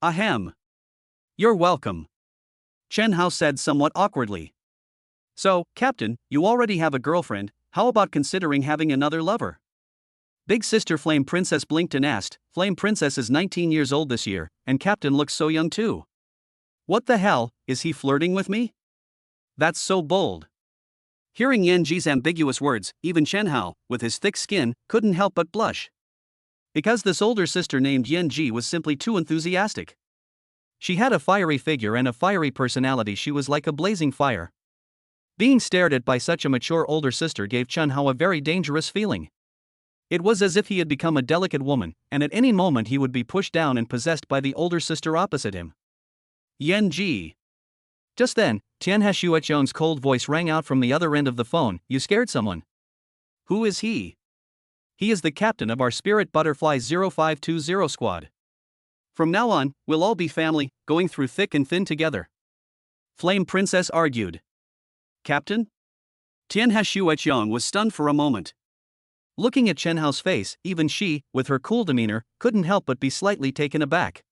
Ahem. You're welcome. Chen Hao said somewhat awkwardly. So, Captain, you already have a girlfriend, how about considering having another lover? Big Sister Flame Princess blinked and asked, Flame Princess is 19 years old this year, and Captain looks so young too. What the hell, is he flirting with me? That's so bold. Hearing Yan Ji's ambiguous words, even Chen Hao, with his thick skin, couldn't help but blush. Because this older sister named Yan Ji was simply too enthusiastic. She had a fiery figure and a fiery personality. She was like a blazing fire. Being stared at by such a mature older sister gave Chen Hao a very dangerous feeling. It was as if he had become a delicate woman, and at any moment he would be pushed down and possessed by the older sister opposite him. Yan Ji. Just then, Tianhe Xueqian's cold voice rang out from the other end of the phone, you scared someone. Who is he? He is the captain of our Spirit Butterfly 0520 squad. From now on, we'll all be family, going through thick and thin together. Flame Princess argued. Captain? Tianhe Xueqian was stunned for a moment. Looking at Chen Hao's face, even she, with her cool demeanor, couldn't help but be slightly taken aback.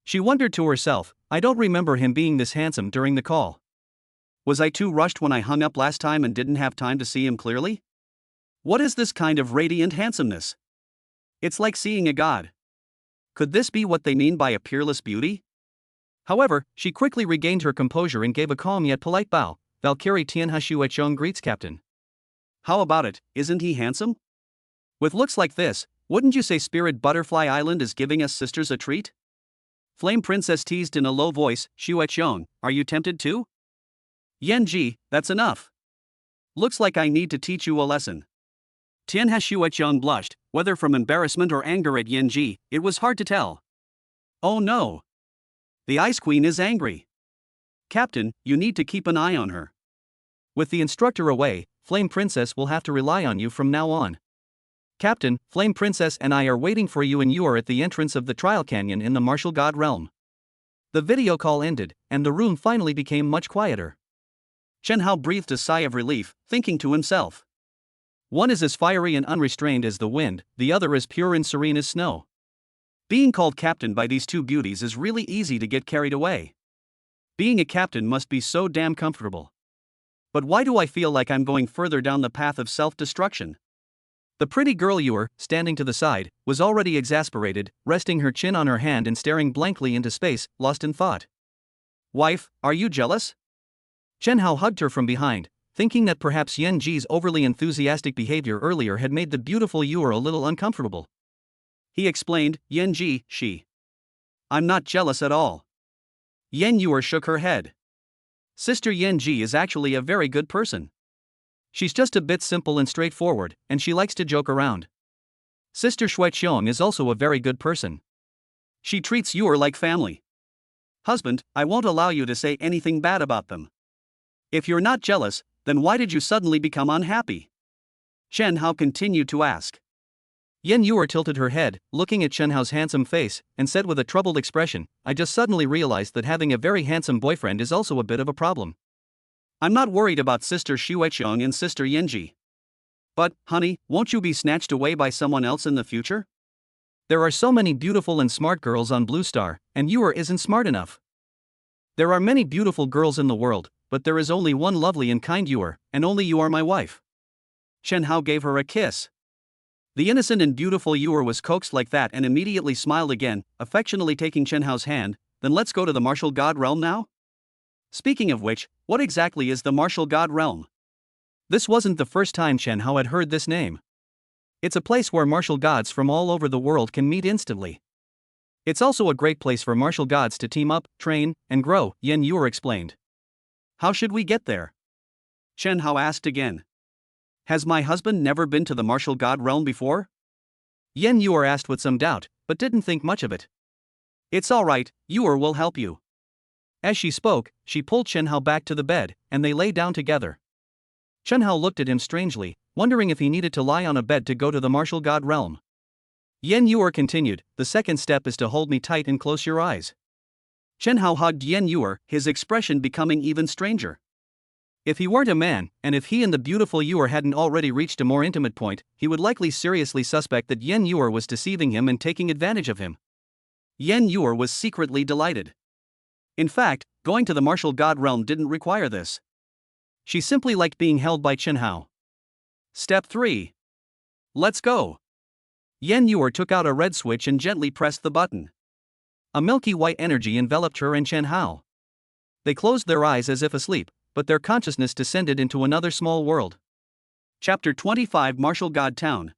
She wondered to herself, I don't remember him being this handsome during the call. Was I too rushed when I hung up last time and didn't have time to see him clearly? What is this kind of radiant handsomeness? It's like seeing a god. Could this be what they mean by a peerless beauty? However, she quickly regained her composure and gave a calm yet polite bow. Valkyrie Tianhe Xueqian greets Captain. How about it, isn't he handsome? With looks like this, wouldn't you say Spirit Butterfly Island is giving us sisters a treat? Flame Princess teased in a low voice, Xueqian, are you tempted too? Yan Ji, that's enough. Looks like I need to teach you a lesson. Tianhe Xueqian blushed, whether from embarrassment or anger at Yan Ji, it was hard to tell. Oh no. The Ice Queen is angry. Captain, you need to keep an eye on her. With the instructor away, Flame Princess will have to rely on you from now on. Captain, Flame Princess and I are waiting for you and you are at the entrance of the Trial Canyon in the Martial God Realm. The video call ended, and the room finally became much quieter. Chen Hao breathed a sigh of relief, thinking to himself. One is as fiery and unrestrained as the wind, the other as pure and serene as snow. Being called captain by these two beauties is really easy to get carried away. Being a captain must be so damn comfortable. But why do I feel like I'm going further down the path of self-destruction? The pretty girl Yuer, standing to the side, was already exasperated, resting her chin on her hand and staring blankly into space, lost in thought. Wife, are you jealous? Chen Hao hugged her from behind, thinking that perhaps Yan Ji's overly enthusiastic behavior earlier had made the beautiful Yuer a little uncomfortable. He explained, Yan Ji, I'm not jealous at all. Yan Yuer shook her head. Sister Yan Ji is actually a very good person. She's just a bit simple and straightforward, and she likes to joke around. Sister Xueqian is also a very good person. She treats Yuer like family. Husband, I won't allow you to say anything bad about them. If you're not jealous, then why did you suddenly become unhappy? Chen Hao continued to ask. Yan Yuer tilted her head, looking at Chen Hao's handsome face, and said with a troubled expression, I just suddenly realized that having a very handsome boyfriend is also a bit of a problem. I'm not worried about Sister Xueqian and Sister Yan Ji. But, honey, won't you be snatched away by someone else in the future? There are so many beautiful and smart girls on Blue Star, and Yuer isn't smart enough. There are many beautiful girls in the world, but there is only one lovely and kind Yuer, and only you are my wife. Chen Hao gave her a kiss. The innocent and beautiful Yuer was coaxed like that and immediately smiled again, affectionately taking Chen Hao's hand. Then let's go to the Martial God Realm now? Speaking of which, what exactly is the Martial God Realm? This wasn't the first time Chen Hao had heard this name. It's a place where martial gods from all over the world can meet instantly. It's also a great place for martial gods to team up, train, and grow, Yan Yuer explained. How should we get there? Chen Hao asked again. Has my husband never been to the martial god realm before? Yan Yuer asked with some doubt, but didn't think much of it. It's alright, Yuer will help you. As she spoke, she pulled Chen Hao back to the bed, and they lay down together. Chen Hao looked at him strangely, wondering if he needed to lie on a bed to go to the martial god realm. Yan Yuer continued, the second step is to hold me tight and close your eyes. Chen Hao hugged Yan Yuer, his expression becoming even stranger. If he weren't a man, and if he and the beautiful Yuer hadn't already reached a more intimate point, he would likely seriously suspect that Yan Yuer was deceiving him and taking advantage of him. Yan Yuer was secretly delighted. In fact, going to the martial god realm didn't require this. She simply liked being held by Chen Hao. Step 3. Let's go. Yan Yuer took out a red switch and gently pressed the button. A milky white energy enveloped her and Chen Hao. They closed their eyes as if asleep, but their consciousness descended into another small world. Chapter 25 Martial God Town.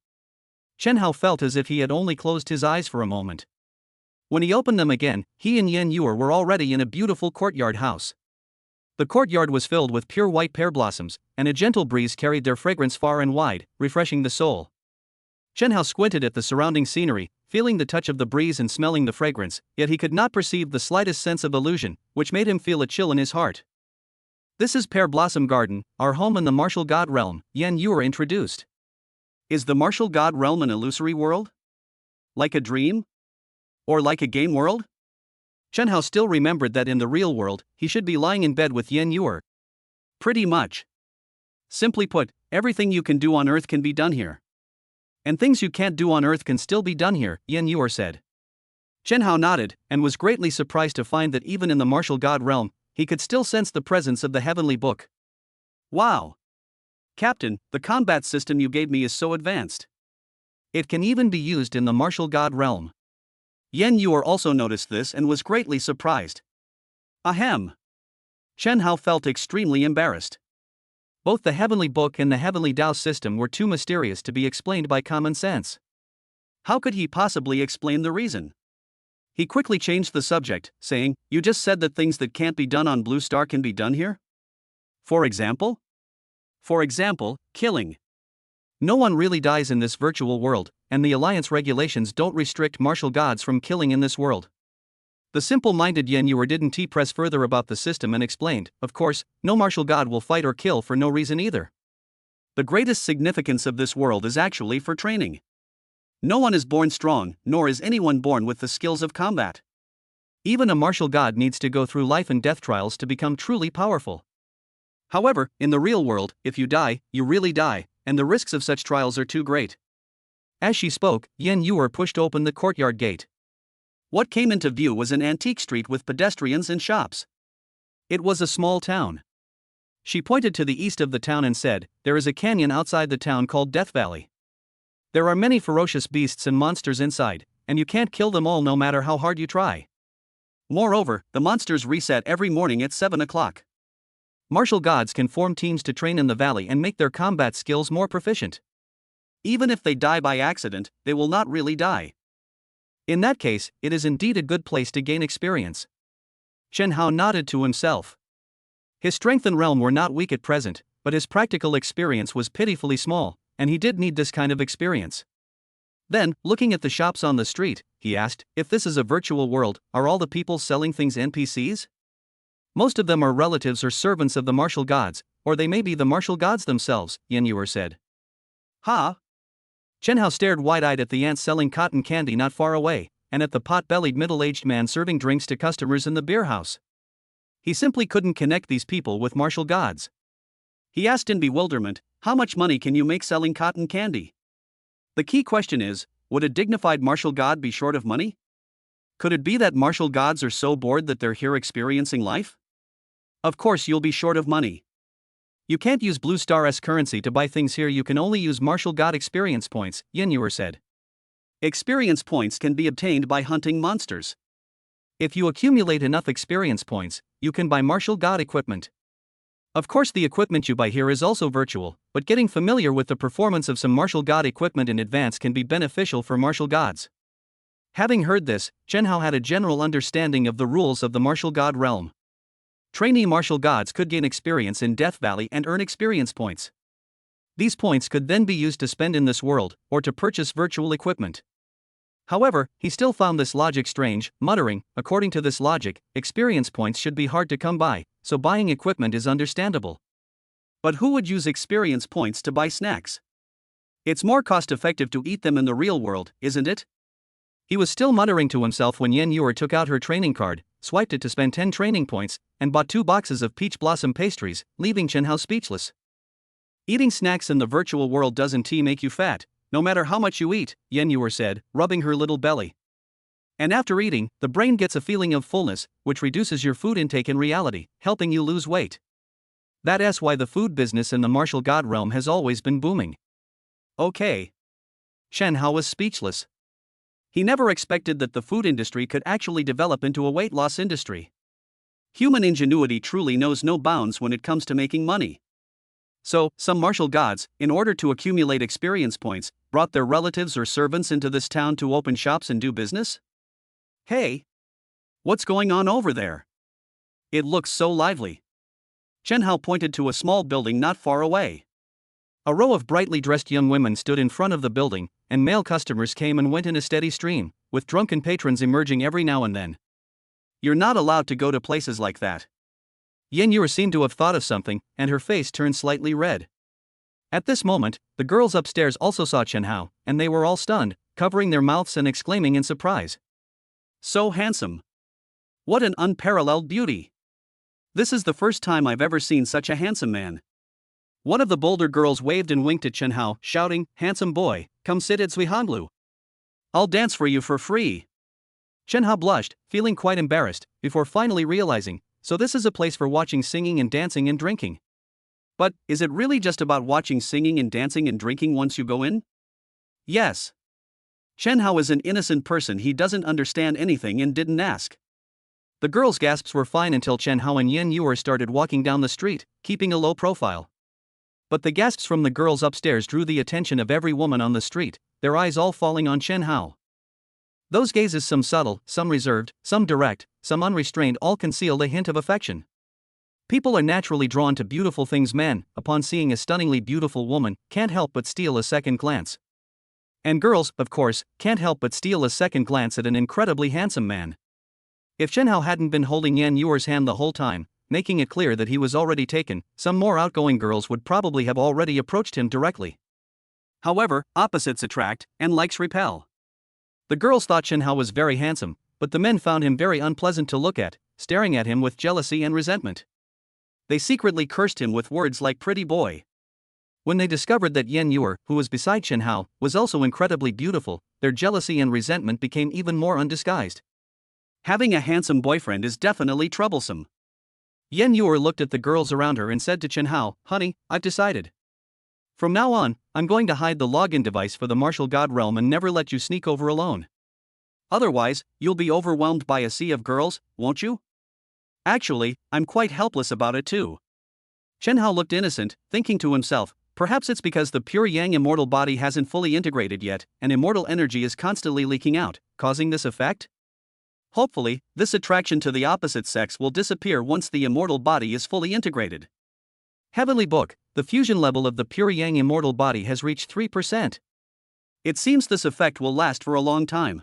Chen Hao felt as if he had only closed his eyes for a moment. When he opened them again, he and Yan Yuer were already in a beautiful courtyard house. The courtyard was filled with pure white pear blossoms, and a gentle breeze carried their fragrance far and wide, refreshing the soul. Chen Hao squinted at the surrounding scenery, feeling the touch of the breeze and smelling the fragrance, yet he could not perceive the slightest sense of illusion, which made him feel a chill in his heart. This is Pear Blossom Garden, our home in the martial god realm, Yan Yuer introduced. Is the martial god realm an illusory world? Like a dream? Or like a game world? Chen Hao still remembered that in the real world, he should be lying in bed with Yan Yuer. Pretty much. Simply put, everything you can do on Earth can be done here. And things you can't do on Earth can still be done here, Yan Yuer said. Chen Hao nodded, and was greatly surprised to find that even in the martial god realm, he could still sense the presence of the heavenly book. Wow! Captain, the combat system you gave me is so advanced. It can even be used in the martial god realm. Yan Yuer also noticed this and was greatly surprised. Ahem! Chen Hao felt extremely embarrassed. Both the heavenly book and the heavenly Tao system were too mysterious to be explained by common sense. How could he possibly explain the reason? He quickly changed the subject, saying, You just said that things that can't be done on Blue Star can be done here? For example? For example, killing. No one really dies in this virtual world, and the Alliance regulations don't restrict martial gods from killing in this world. The simple-minded Yan Yuer didn't press further about the system and explained, of course, no martial god will fight or kill for no reason either. The greatest significance of this world is actually for training. No one is born strong, nor is anyone born with the skills of combat. Even a martial god needs to go through life and death trials to become truly powerful. However, in the real world, if you die, you really die, and the risks of such trials are too great. As she spoke, Yan Yuer pushed open the courtyard gate. What came into view was an antique street with pedestrians and shops. It was a small town. She pointed to the east of the town and said, There is a canyon outside the town called Death Valley. There are many ferocious beasts and monsters inside, and you can't kill them all no matter how hard you try. Moreover, the monsters reset every morning at 7 o'clock. Martial gods can form teams to train in the valley and make their combat skills more proficient. Even if they die by accident, they will not really die. In that case, it is indeed a good place to gain experience. Chen Hao nodded to himself. His strength and realm were not weak at present, but his practical experience was pitifully small, and he did need this kind of experience. Then, looking at the shops on the street, he asked, If this is a virtual world, are all the people selling things NPCs? Most of them are relatives or servants of the martial gods, or they may be the martial gods themselves, Yan Yuer said. Ha! Chen Hao stared wide-eyed at the ants selling cotton candy not far away, and at the pot-bellied middle-aged man serving drinks to customers in the beer house. He simply couldn't connect these people with martial gods. He asked in bewilderment, How much money can you make selling cotton candy? The key question is, would a dignified martial god be short of money? Could it be that martial gods are so bored that they're here experiencing life? Of course you'll be short of money. You can't use Blue Star's currency to buy things here, you can only use martial god experience points, Yan Yuer said. Experience points can be obtained by hunting monsters. If you accumulate enough experience points, you can buy martial god equipment. Of course the equipment you buy here is also virtual, but getting familiar with the performance of some martial god equipment in advance can be beneficial for martial gods. Having heard this, Chen Hao had a general understanding of the rules of the martial god realm. Trainee martial gods could gain experience in Death Valley and earn experience points. These points could then be used to spend in this world, or to purchase virtual equipment. However, he still found this logic strange, muttering, according to this logic, experience points should be hard to come by, so buying equipment is understandable. But who would use experience points to buy snacks? It's more cost-effective to eat them in the real world, isn't it? He was still muttering to himself when Yen Yuer took out her training card, swiped it to spend 10 training points, and bought 2 boxes of peach blossom pastries, leaving Chen Hao speechless. Eating snacks in the virtual world doesn't make you fat, no matter how much you eat, Yen Yuer said, rubbing her little belly. And after eating, the brain gets a feeling of fullness, which reduces your food intake in reality, helping you lose weight. That's why the food business in the martial god realm has always been booming. Okay. Chen Hao was speechless. He never expected that the food industry could actually develop into a weight loss industry. Human ingenuity truly knows no bounds when it comes to making money. So, some martial gods, in order to accumulate experience points, brought their relatives or servants into this town to open shops and do business? Hey! What's going on over there? It looks so lively. Chen Hao pointed to a small building not far away. A row of brightly dressed young women stood in front of the building, and male customers came and went in a steady stream, with drunken patrons emerging every now and then. You're not allowed to go to places like that. Yen Yuer seemed to have thought of something, and her face turned slightly red. At this moment, the girls upstairs also saw Chen Hao, and they were all stunned, covering their mouths and exclaiming in surprise. So handsome! What an unparalleled beauty! This is the first time I've ever seen such a handsome man. One of the bolder girls waved and winked at Chen Hao, shouting, "Handsome boy, come sit at Zui Hanlu. I'll dance for you for free." Chen Hao blushed, feeling quite embarrassed, before finally realizing, so this is a place for watching singing and dancing and drinking. But, is it really just about watching singing and dancing and drinking once you go in? Yes. Chen Hao is an innocent person, he doesn't understand anything and didn't ask. The girls' gasps were fine until Chen Hao and Yen Yuer started walking down the street, keeping a low profile. But the gasps from the girls upstairs drew the attention of every woman on the street, their eyes all falling on Chen Hao. Those gazes, some subtle, some reserved, some direct, some unrestrained, all concealed a hint of affection. People are naturally drawn to beautiful things. Men, upon seeing a stunningly beautiful woman, can't help but steal a second glance. And girls, of course, can't help but steal a second glance at an incredibly handsome man. If Chen Hao hadn't been holding Yen Yuer's hand the whole time, making it clear that he was already taken, some more outgoing girls would probably have already approached him directly. However, opposites attract, and likes repel. The girls thought Chen Hao was very handsome, but the men found him very unpleasant to look at, staring at him with jealousy and resentment. They secretly cursed him with words like "pretty boy." When they discovered that Yen Yuer, who was beside Chen Hao, was also incredibly beautiful, their jealousy and resentment became even more undisguised. Having a handsome boyfriend is definitely troublesome. Yen Yuer looked at the girls around her and said to Chen Hao, "Honey, I've decided. From now on, I'm going to hide the login device for the martial god realm and never let you sneak over alone. Otherwise, you'll be overwhelmed by a sea of girls, won't you? Actually, I'm quite helpless about it too." Chen Hao looked innocent, thinking to himself, perhaps it's because the pure yang immortal body hasn't fully integrated yet, and immortal energy is constantly leaking out, causing this effect? Hopefully, this attraction to the opposite sex will disappear once the immortal body is fully integrated. Heavenly Book, the fusion level of the pure yang immortal body has reached 3%. It seems this effect will last for a long time.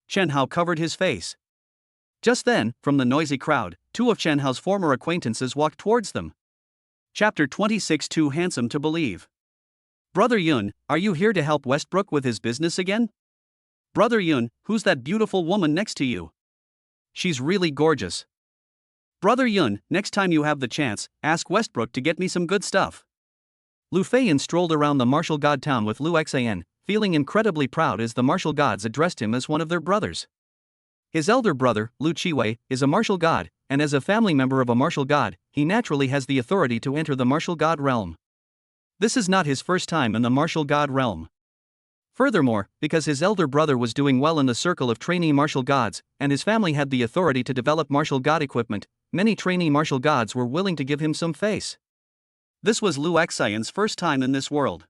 Chen Hao covered his face. Just then, from the noisy crowd, 2 of Chen Hao's former acquaintances walked towards them. Chapter 26, Too Handsome to Believe. "Brother Yun, are you here to help Westbrook with his business again? Brother Yun, who's that beautiful woman next to you? She's really gorgeous. Brother Yun, next time you have the chance, ask Westbrook to get me some good stuff." Lu Feiyan strolled around the martial god town with Lu Xian, feeling incredibly proud as the martial gods addressed him as one of their brothers. His elder brother, Lu Qiwei, is a martial god, and as a family member of a martial god, he naturally has the authority to enter the martial god realm. This is not his first time in the martial god realm. Furthermore, because his elder brother was doing well in the circle of trainee martial gods, and his family had the authority to develop martial god equipment, many trainee martial gods were willing to give him some face. This was Lu Xian's first time in this world.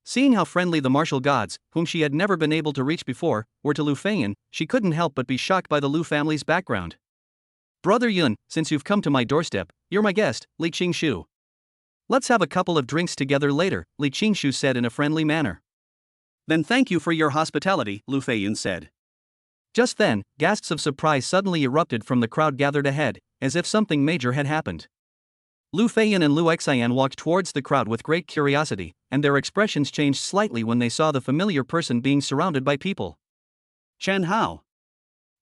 Seeing how friendly the martial gods, whom she had never been able to reach before, were to Lu Feiyan, she couldn't help but be shocked by the Lu family's background. Brother Yun, since you've come to my doorstep, you're my guest, Li Qingshu. Let's have a couple of drinks together later, Li Qingshu said in a friendly manner. Then thank you for your hospitality, Lu Feiyun said. Just then, gasps of surprise suddenly erupted from the crowd gathered ahead, as if something major had happened. Lu Feiyun and Lu Xian walked towards the crowd with great curiosity, and their expressions changed slightly when they saw the familiar person being surrounded by people. Chen Hao.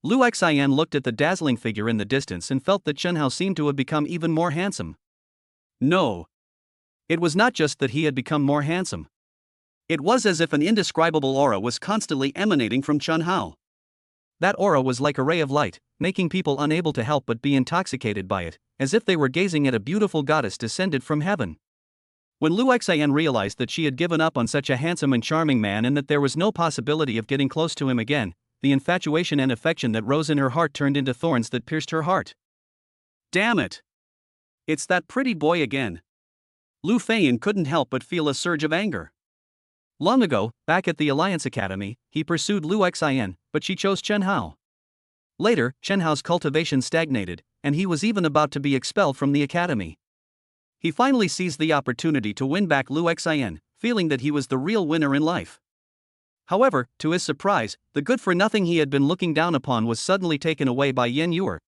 Lu Xian looked at the dazzling figure in the distance and felt that Chen Hao seemed to have become even more handsome. No. It was not just that he had become more handsome. It was as if an indescribable aura was constantly emanating from Chen Hao. That aura was like a ray of light, making people unable to help but be intoxicated by it, as if they were gazing at a beautiful goddess descended from heaven. When Lu Xian realized that she had given up on such a handsome and charming man and that there was no possibility of getting close to him again, the infatuation and affection that rose in her heart turned into thorns that pierced her heart. Damn it! It's that pretty boy again. Lu Feiyun couldn't help but feel a surge of anger. Long ago, back at the Alliance Academy, he pursued Lu Xian, but she chose Chen Hao. Later, Chen Hao's cultivation stagnated, and he was even about to be expelled from the academy. He finally seized the opportunity to win back Lu Xian, feeling that he was the real winner in life. However, to his surprise, the good-for-nothing he had been looking down upon was suddenly taken away by Yen Yuer.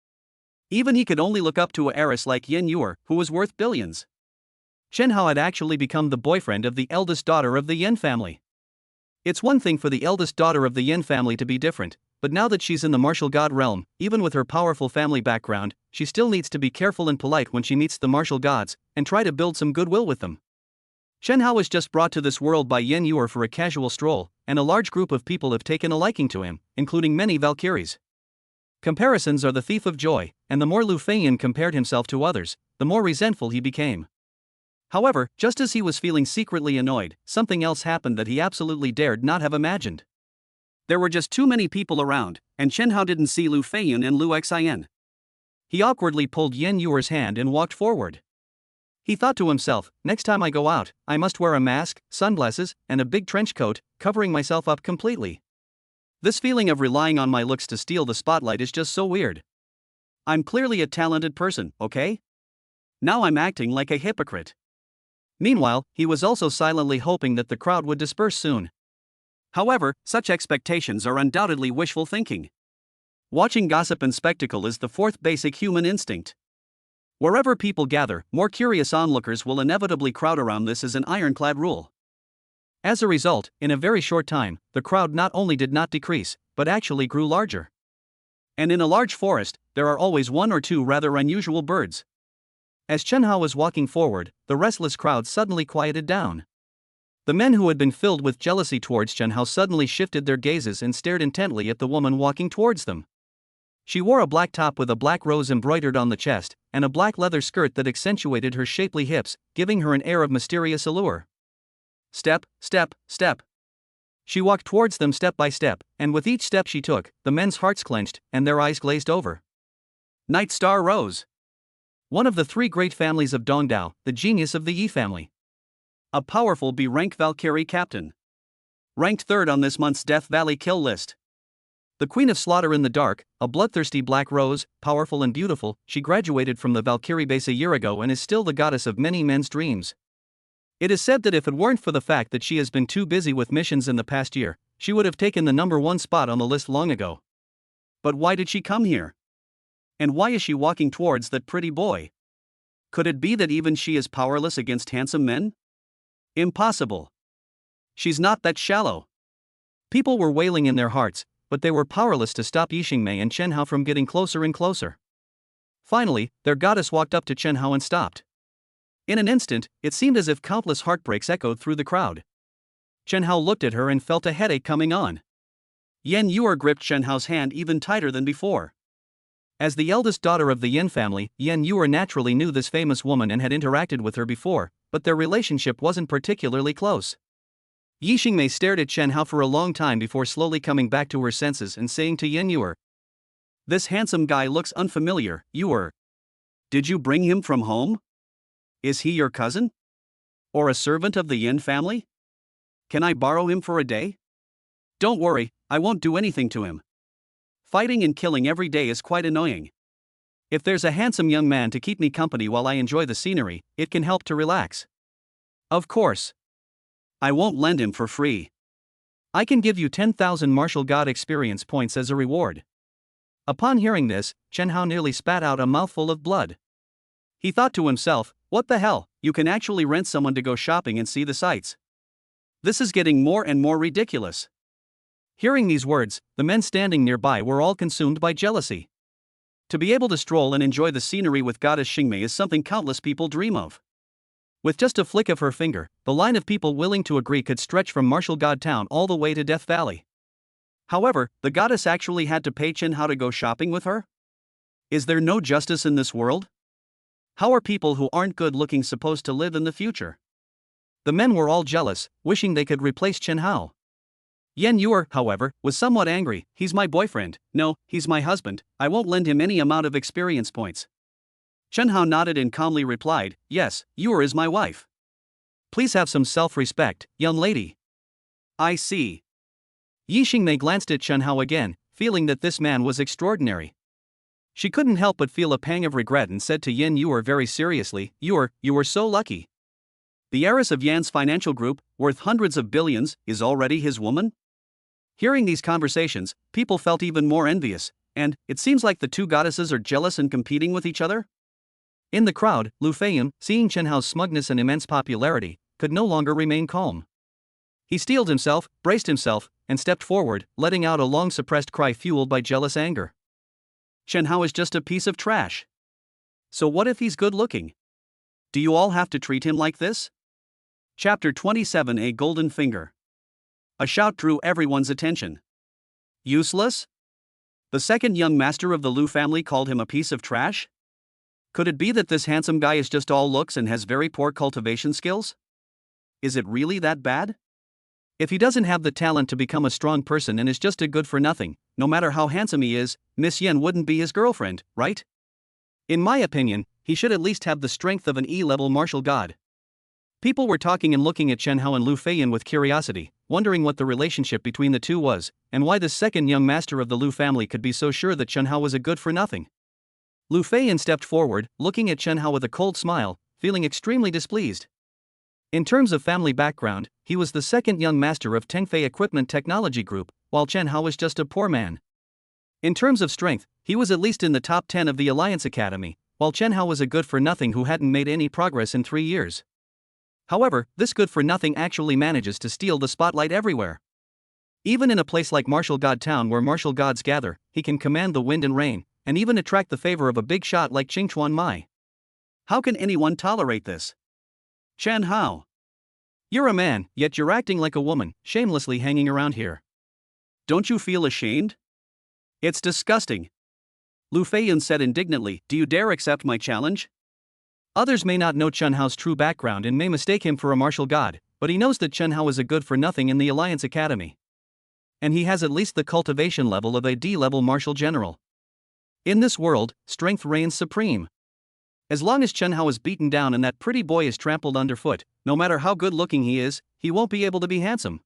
Even he could only look up to a heiress like Yen Yuer, who was worth billions. Chen Hao had actually become the boyfriend of the eldest daughter of the Yen family. It's one thing for the eldest daughter of the Yen family to be different, but now that she's in the martial god realm, even with her powerful family background, she still needs to be careful and polite when she meets the martial gods, and try to build some goodwill with them. Chen Hao was just brought to this world by Yen Yuer for a casual stroll, and a large group of people have taken a liking to him, including many Valkyries. Comparisons are the thief of joy, and the more Lu Feiyun compared himself to others, the more resentful he became. However, just as he was feeling secretly annoyed, something else happened that he absolutely dared not have imagined. There were just too many people around, and Chen Hao didn't see Lu Feiyun and Lu Xian. He awkwardly pulled Yen Yuer's hand and walked forward. He thought to himself, next time I go out, I must wear a mask, sunglasses, and a big trench coat, covering myself up completely. This feeling of relying on my looks to steal the spotlight is just so weird. I'm clearly a talented person, okay? Now I'm acting like a hypocrite. Meanwhile, he was also silently hoping that the crowd would disperse soon. However, such expectations are undoubtedly wishful thinking. Watching gossip and spectacle is the fourth basic human instinct. Wherever people gather, more curious onlookers will inevitably crowd around. This is an ironclad rule. As a result, in a very short time, the crowd not only did not decrease, but actually grew larger. And in a large forest, there are always one or two rather unusual birds. As Chen Hao was walking forward, the restless crowd suddenly quieted down. The men who had been filled with jealousy towards Chen Hao suddenly shifted their gazes and stared intently at the woman walking towards them. She wore a black top with a black rose embroidered on the chest, and a black leather skirt that accentuated her shapely hips, giving her an air of mysterious allure. Step, step, step. She walked towards them step by step, and with each step she took, the men's hearts clenched, and their eyes glazed over. Night Star Rose. One of the three great families of Dongdao, the genius of the Yi family. A powerful B-rank Valkyrie captain. Ranked third on this month's Death Valley kill list. The Queen of Slaughter in the Dark, a bloodthirsty black rose, powerful and beautiful, she graduated from the Valkyrie base a year ago and is still the goddess of many men's dreams. It is said that if it weren't for the fact that she has been too busy with missions in the past year, she would have taken the #1 spot on the list long ago. But why did she come here? And why is she walking towards that pretty boy? Could it be that even she is powerless against handsome men? Impossible. She's not that shallow. People were wailing in their hearts, but they were powerless to stop Yixingmei and Chen Hao from getting closer and closer. Finally, their goddess walked up to Chen Hao and stopped. In an instant, it seemed as if countless heartbreaks echoed through the crowd. Chen Hao looked at her and felt a headache coming on. Yen Yuer gripped Chen Hao's hand even tighter than before. As the eldest daughter of the Yen family, Yen Yuer naturally knew this famous woman and had interacted with her before, but their relationship wasn't particularly close. Yixingmei stared at Chen Hao for a long time before slowly coming back to her senses and saying to Yen Yuer, "This handsome guy looks unfamiliar, Yuer. Did you bring him from home? Is he your cousin? Or a servant of the Yen family? Can I borrow him for a day? Don't worry, I won't do anything to him. Fighting and killing every day is quite annoying. If there's a handsome young man to keep me company while I enjoy the scenery, it can help to relax. Of course. I won't lend him for free. I can give you 10,000 martial god experience points as a reward. Upon hearing this, Chen Hao nearly spat out a mouthful of blood. He thought to himself, what the hell, you can actually rent someone to go shopping and see the sights. This is getting more and more ridiculous. Hearing these words, the men standing nearby were all consumed by jealousy. To be able to stroll and enjoy the scenery with goddess Xingmei is something countless people dream of. With just a flick of her finger, the line of people willing to agree could stretch from Martial God Town all the way to Death Valley. However, the goddess actually had to pay Chen Hao to go shopping with her? Is there no justice in this world? How are people who aren't good looking supposed to live in the future? The men were all jealous, wishing they could replace Chen Hao. Yan Yuer, however, was somewhat angry. He's my boyfriend. No, he's my husband. I won't lend him any amount of experience points. Chen Hao nodded and calmly replied, yes, Yuer is my wife. Please have some self-respect, young lady. I see. Yi Xingmei glanced at Chen Hao again, feeling that this man was extraordinary. She couldn't help but feel a pang of regret and said to Yan Yuer very seriously, Yuer, you were so lucky. The heiress of Yan's financial group, worth hundreds of billions, is already his woman? Hearing these conversations, people felt even more envious, and it seems like the two goddesses are jealous and competing with each other. In the crowd, Lu Feiyan, seeing Chen Hao's smugness and immense popularity, could no longer remain calm. He steeled himself, braced himself, and stepped forward, letting out a long-suppressed cry fueled by jealous anger. Chen Hao is just a piece of trash. So what if he's good-looking? Do you all have to treat him like this? Chapter 27: A Golden Finger. A shout drew everyone's attention. Useless? The second young master of the Lu family called him a piece of trash? Could it be that this handsome guy is just all looks and has very poor cultivation skills? Is it really that bad? If he doesn't have the talent to become a strong person and is just a good-for-nothing, no matter how handsome he is, Miss Yan wouldn't be his girlfriend, right? In my opinion, he should at least have the strength of an E-level martial god. People were talking and looking at Chen Hao and Lu Feiyan with curiosity, wondering what the relationship between the two was, and why this second young master of the Lu family could be so sure that Chen Hao was a good-for-nothing. Lu Feiyan stepped forward, looking at Chen Hao with a cold smile, feeling extremely displeased. In terms of family background, he was the second young master of Tengfei Equipment Technology Group, while Chen Hao was just a poor man. In terms of strength, he was at least in the top 10 of the Alliance Academy, while Chen Hao was a good-for-nothing who hadn't made any progress in 3 years. However, this good-for-nothing actually manages to steal the spotlight everywhere. Even in a place like Martial God Town where martial gods gather, he can command the wind and rain, and even attract the favor of a big shot like Qingchuan Mai. How can anyone tolerate this? Chen Hao. You're a man, yet you're acting like a woman, shamelessly hanging around here. Don't you feel ashamed? It's disgusting. Lu Feiyan said indignantly, do you dare accept my challenge? Others may not know Chen Hao's true background and may mistake him for a martial god, but he knows that Chen Hao is a good-for-nothing in the Alliance Academy. And he has at least the cultivation level of a D-level martial general. In this world, strength reigns supreme. As long as Chen Hao is beaten down and that pretty boy is trampled underfoot, no matter how good-looking he is, he won't be able to be handsome.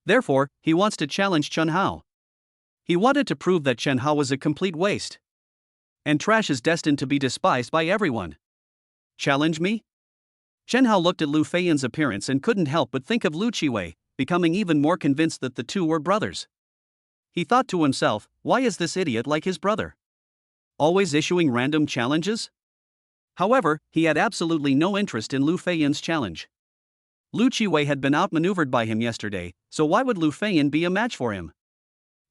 Therefore, he wants to challenge Chen Hao. He wanted to prove that Chen Hao was a complete waste. And trash is destined to be despised by everyone. Challenge me? Chen Hao looked at Lu Feiyan's appearance and couldn't help but think of Lu Qiwei, becoming even more convinced that the two were brothers. He thought to himself, why is this idiot like his brother? Always issuing random challenges? However, he had absolutely no interest in Lu Feiyan's challenge. Lu Qiwei had been outmaneuvered by him yesterday, so why would Lu Feiyan be a match for him?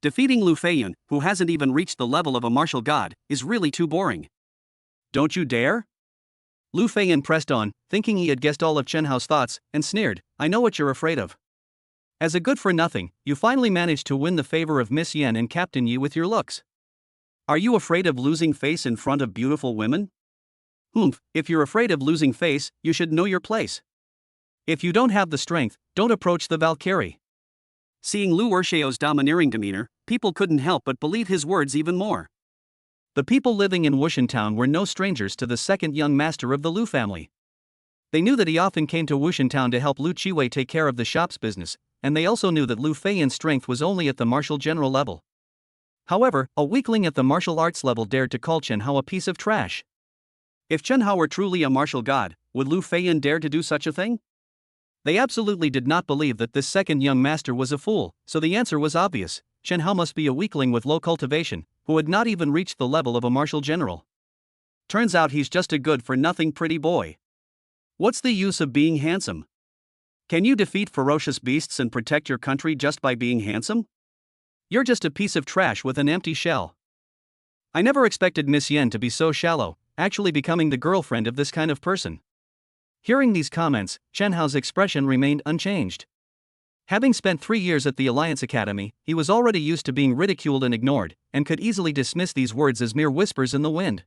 Defeating Lu Feiyan, who hasn't even reached the level of a martial god, is really too boring. Don't you dare? Lu Feiyan pressed on, thinking he had guessed all of Chen Hao's thoughts, and sneered, I know what you're afraid of. As a good-for-nothing, you finally managed to win the favor of Miss Yan and Captain Yi with your looks. Are you afraid of losing face in front of beautiful women? If you're afraid of losing face, you should know your place. If you don't have the strength, don't approach the Valkyrie. Seeing Lu Ershao's domineering demeanor, people couldn't help but believe his words even more. The people living in Wushan Town were no strangers to the second young master of the Lu family. They knew that he often came to Wushan Town to help Lu Qiwei take care of the shop's business, and they also knew that Lu Feiyan's strength was only at the martial general level. However, a weakling at the martial arts level dared to call Chen Hao a piece of trash. If Chen Hao were truly a martial god, would Lu Feiyan dare to do such a thing? They absolutely did not believe that this second young master was a fool, so the answer was obvious: Chen Hao must be a weakling with low cultivation, who had not even reached the level of a martial general. Turns out he's just a good-for-nothing pretty boy. What's the use of being handsome? Can you defeat ferocious beasts and protect your country just by being handsome? You're just a piece of trash with an empty shell. I never expected Miss Yen to be so shallow, actually becoming the girlfriend of this kind of person. Hearing these comments, Chen Hao's expression remained unchanged. Having spent 3 years at the Alliance Academy, he was already used to being ridiculed and ignored, and could easily dismiss these words as mere whispers in the wind.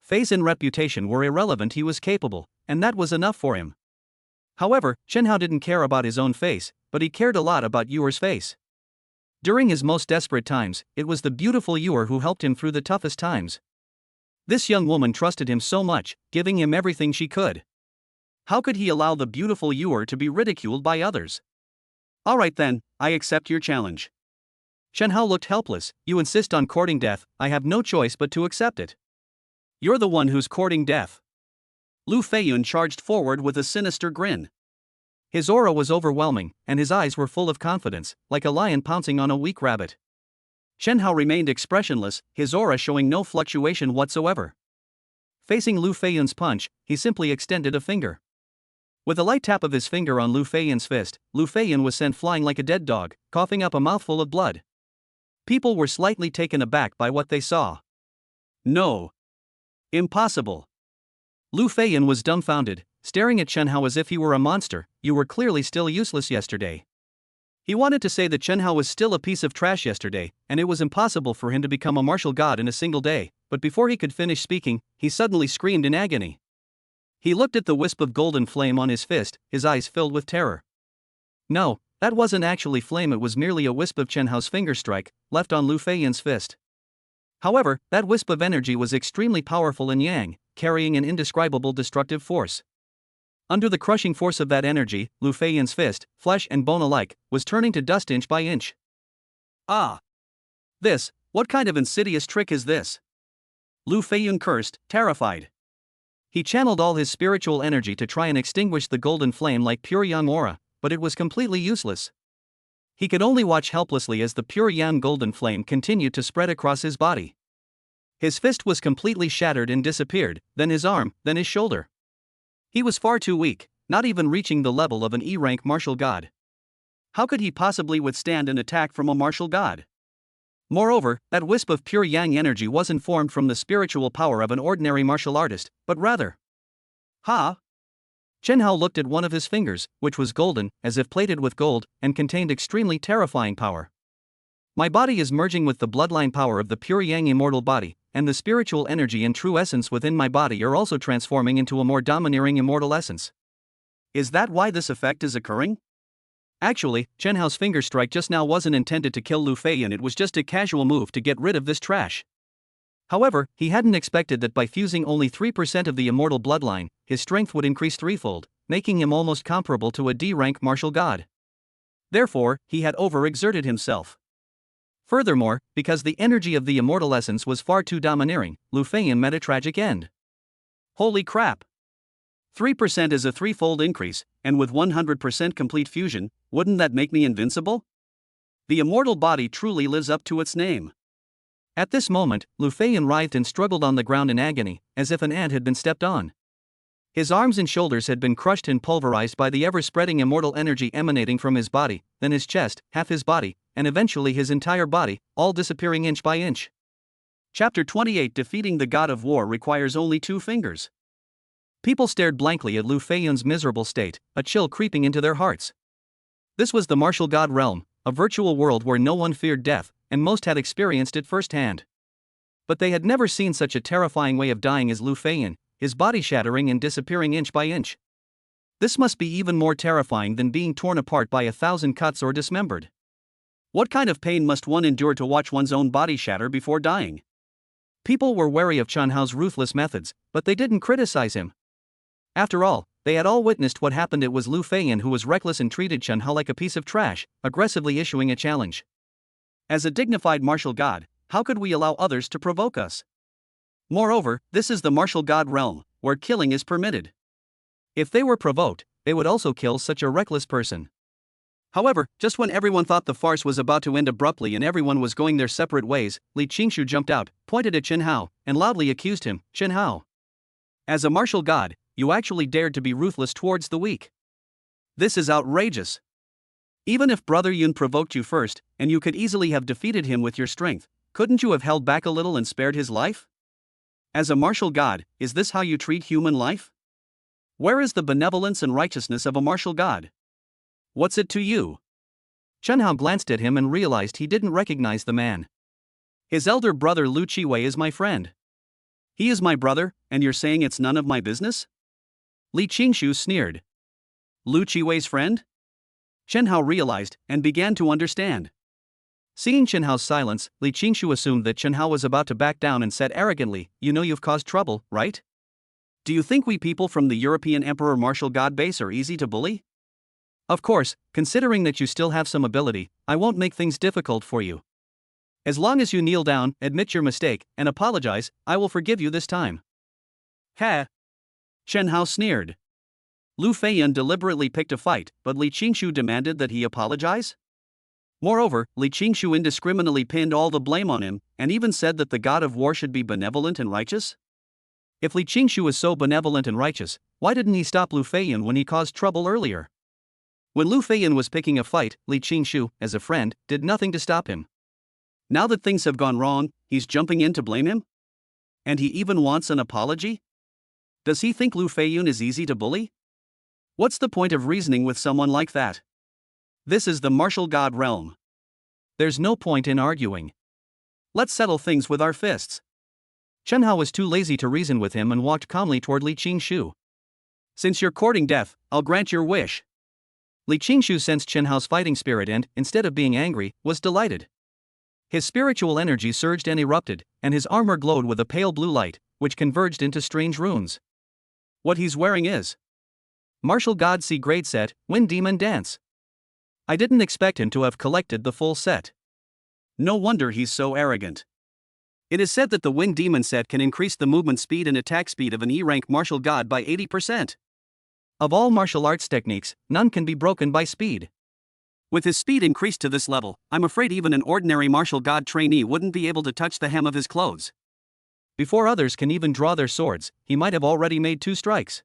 Face and reputation were irrelevant, he was capable, and that was enough for him. However, Chen Hao didn't care about his own face, but he cared a lot about Yuer's face. During his most desperate times, it was the beautiful Yuer who helped him through the toughest times. This young woman trusted him so much, giving him everything she could. How could he allow the beautiful Yuer to be ridiculed by others? Alright then, I accept your challenge. Chen Hao looked helpless. You insist on courting death, I have no choice but to accept it. You're the one who's courting death. Lu Feiyan charged forward with a sinister grin. His aura was overwhelming, and his eyes were full of confidence, like a lion pouncing on a weak rabbit. Chen Hao remained expressionless, his aura showing no fluctuation whatsoever. Facing Lu Feiyan's punch, he simply extended a finger. With a light tap of his finger on Lu Feiyan's fist, Lu Feiyan was sent flying like a dead dog, coughing up a mouthful of blood. People were slightly taken aback by what they saw. No. Impossible. Lu Feiyan was dumbfounded, staring at Chen Hao as if he were a monster. You were clearly still useless yesterday. He wanted to say that Chen Hao was still a piece of trash yesterday, and it was impossible for him to become a martial god in a single day, but before he could finish speaking, he suddenly screamed in agony. He looked at the wisp of golden flame on his fist, his eyes filled with terror. No, that wasn't actually flame, it was merely a wisp of Chen Hao's finger strike, left on Lu Feiyan's fist. However, that wisp of energy was extremely powerful and yang, carrying an indescribable destructive force. Under the crushing force of that energy, Lu Feiyan's fist, flesh and bone alike, was turning to dust inch by inch. Ah! What kind of insidious trick is this? Lu Feiyan cursed, terrified. He channeled all his spiritual energy to try and extinguish the golden flame like pure yang aura, but it was completely useless. He could only watch helplessly as the pure yang golden flame continued to spread across his body. His fist was completely shattered and disappeared, then his arm, then his shoulder. He was far too weak, not even reaching the level of an E-rank martial god. How could he possibly withstand an attack from a martial god? Moreover, that wisp of pure yang energy wasn't formed from the spiritual power of an ordinary martial artist, but rather... Chen Hao looked at one of his fingers, which was golden, as if plated with gold, and contained extremely terrifying power. My body is merging with the bloodline power of the pure yang immortal body, and the spiritual energy and true essence within my body are also transforming into a more domineering immortal essence. Is that why this effect is occurring? Actually, Chen Hao's finger strike just now wasn't intended to kill Lu Feiyan, it was just a casual move to get rid of this trash. However, he hadn't expected that by fusing only 3% of the immortal bloodline, his strength would increase threefold, making him almost comparable to a D-rank martial god. Therefore, he had overexerted himself. Furthermore, because the energy of the immortal essence was far too domineering, Lu Feiyan met a tragic end. Holy crap! 3% is a threefold increase, and with 100% complete fusion, wouldn't that make me invincible? The immortal body truly lives up to its name. At this moment, Lu Feiyan writhed and struggled on the ground in agony, as if an ant had been stepped on. His arms and shoulders had been crushed and pulverized by the ever-spreading immortal energy emanating from his body, then his chest, half his body, and eventually his entire body, all disappearing inch by inch. Chapter 28: Defeating the God of War requires only 2 fingers. People stared blankly at Lu Feiyan's miserable state, a chill creeping into their hearts. This was the martial god realm, a virtual world where no one feared death, and most had experienced it firsthand. But they had never seen such a terrifying way of dying as Lu Feiyan, his body shattering and disappearing inch by inch. This must be even more terrifying than being torn apart by 1,000 cuts or dismembered. What kind of pain must one endure to watch one's own body shatter before dying? People were wary of Chen Hao's ruthless methods, but they didn't criticize him. After all, they had all witnessed what happened. It was Lu Feiyan who was reckless and treated Chen Hao like a piece of trash, aggressively issuing a challenge. As a dignified martial god, how could we allow others to provoke us? Moreover, this is the martial god realm, where killing is permitted. If they were provoked, they would also kill such a reckless person. However, just when everyone thought the farce was about to end abruptly and everyone was going their separate ways, Li Qingshu jumped out, pointed at Chen Hao, and loudly accused him, "Chen Hao, as a martial god, you actually dared to be ruthless towards the weak. This is outrageous. Even if Brother Yun provoked you first, and you could easily have defeated him with your strength, couldn't you have held back a little and spared his life? As a martial god, is this how you treat human life? Where is the benevolence and righteousness of a martial god? What's it to you?" Chen Hao glanced at him and realized he didn't recognize the man. "His elder brother Lu Qiwei is my friend. He is my brother, and you're saying it's none of my business?" Li Qingshu sneered. "Lu Qiwei's friend?" Chen Hao realized, and began to understand. Seeing Chen Hao's silence, Li Qingshu assumed that Chen Hao was about to back down and said arrogantly, "You know you've caused trouble, right? Do you think we people from the European Emperor martial god base are easy to bully? Of course, considering that you still have some ability, I won't make things difficult for you. As long as you kneel down, admit your mistake, and apologize, I will forgive you this time." "Ha!" Chen Hao sneered. Lu Feiyan deliberately picked a fight, but Li Qingshu demanded that he apologize? Moreover, Li Qingshu indiscriminately pinned all the blame on him, and even said that the god of war should be benevolent and righteous? If Li Qingshu is so benevolent and righteous, why didn't he stop Lu Feiyan when he caused trouble earlier? When Lu Feiyan was picking a fight, Li Qingshu, as a friend, did nothing to stop him. Now that things have gone wrong, he's jumping in to blame him? And he even wants an apology? Does he think Lu Feiyan is easy to bully? What's the point of reasoning with someone like that? This is the martial god realm. There's no point in arguing. Let's settle things with our fists. Chen Hao was too lazy to reason with him and walked calmly toward Li Qingshu. "Since you're courting death, I'll grant your wish." Li Qingshu sensed Chen Hao's fighting spirit and, instead of being angry, was delighted. His spiritual energy surged and erupted, and his armor glowed with a pale blue light, which converged into strange runes. What he's wearing is Martial God C grade set, Wind Demon Dance. I didn't expect him to have collected the full set. No wonder he's so arrogant. It is said that the Wind Demon set can increase the movement speed and attack speed of an E-rank martial god by 80%. Of all martial arts techniques, none can be broken by speed. With his speed increased to this level, I'm afraid even an ordinary martial god trainee wouldn't be able to touch the hem of his clothes. Before others can even draw their swords, he might have already made 2 strikes.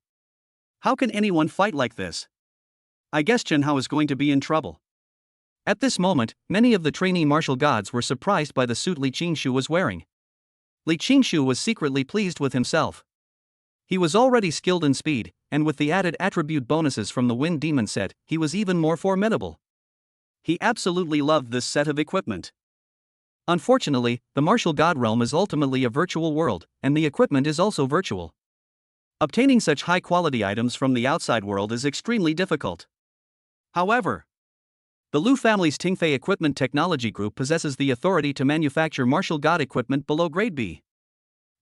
How can anyone fight like this? I guess Chen Hao is going to be in trouble. At this moment, many of the trainee martial gods were surprised by the suit Li Qingshu was wearing. Li Qingshu was secretly pleased with himself. He was already skilled in speed, and with the added attribute bonuses from the Wind Demon set, he was even more formidable. He absolutely loved this set of equipment. Unfortunately, the martial god realm is ultimately a virtual world, and the equipment is also virtual. Obtaining such high-quality items from the outside world is extremely difficult. However, the Lu family's Tingfei Equipment Technology Group possesses the authority to manufacture martial god equipment below grade B.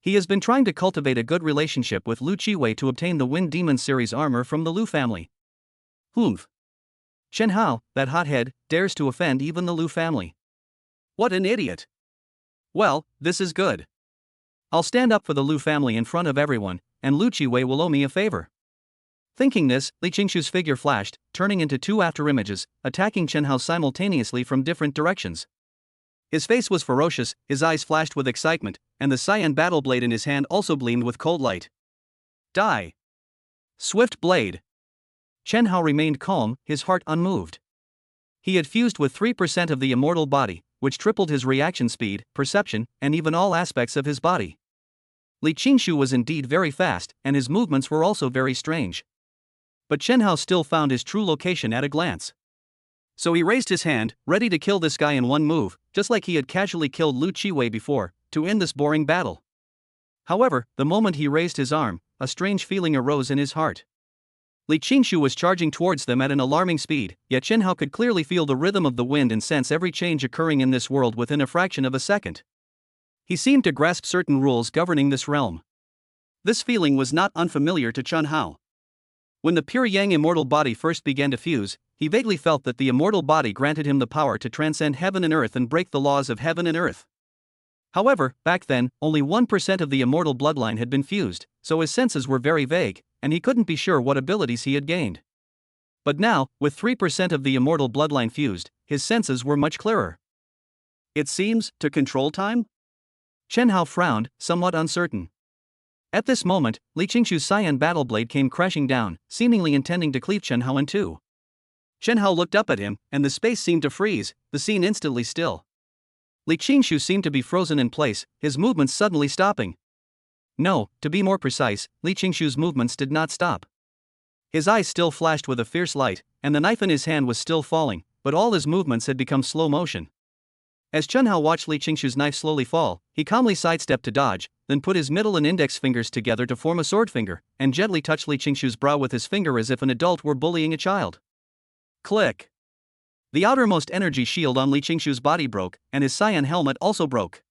He has been trying to cultivate a good relationship with Lu Qiwei to obtain the Wind Demon series armor from the Lu family. Humph. Chen Hao, that hothead, dares to offend even the Lu family. What an idiot. Well, this is good. I'll stand up for the Lu family in front of everyone, and Lu Qiwei will owe me a favor. Thinking this, Li Qingshu's figure flashed, turning into 2 afterimages, attacking Chen Hao simultaneously from different directions. His face was ferocious, his eyes flashed with excitement, and the cyan battle blade in his hand also gleamed with cold light. Die. Swift blade. Chen Hao remained calm, his heart unmoved. He had fused with 3% of the immortal body, which tripled his reaction speed, perception, and even all aspects of his body. Li Qingshu was indeed very fast, and his movements were also very strange. But Chen Hao still found his true location at a glance. So he raised his hand, ready to kill this guy in one move, just like he had casually killed Lu Qiwei before, to end this boring battle. However, the moment he raised his arm, a strange feeling arose in his heart. Li Qingshu was charging towards them at an alarming speed, yet Chen Hao could clearly feel the rhythm of the wind and sense every change occurring in this world within a fraction of a second. He seemed to grasp certain rules governing this realm. This feeling was not unfamiliar to Chen Hao. When the pure Yang immortal body first began to fuse, he vaguely felt that the immortal body granted him the power to transcend heaven and earth and break the laws of heaven and earth. However, back then, only 1% of the immortal bloodline had been fused, so his senses were very vague, and he couldn't be sure what abilities he had gained. But now, with 3% of the immortal bloodline fused, his senses were much clearer. It seems, to control time? Chen Hao frowned, somewhat uncertain. At this moment, Li Qingshu's cyan battle blade came crashing down, seemingly intending to cleave Chen Hao in two. Chen Hao looked up at him, and the space seemed to freeze, the scene instantly still. Li Qingshu seemed to be frozen in place, his movements suddenly stopping. No, to be more precise, Li Qingshu's movements did not stop. His eyes still flashed with a fierce light, and the knife in his hand was still falling, but all his movements had become slow motion. As Chen Hao watched Li Qingshu's knife slowly fall, he calmly sidestepped to dodge, then put his middle and index fingers together to form a sword finger, and gently touched Li Qingshu's brow with his finger as if an adult were bullying a child. Click! The outermost energy shield on Li Qingshu's body broke, and his cyan helmet also broke.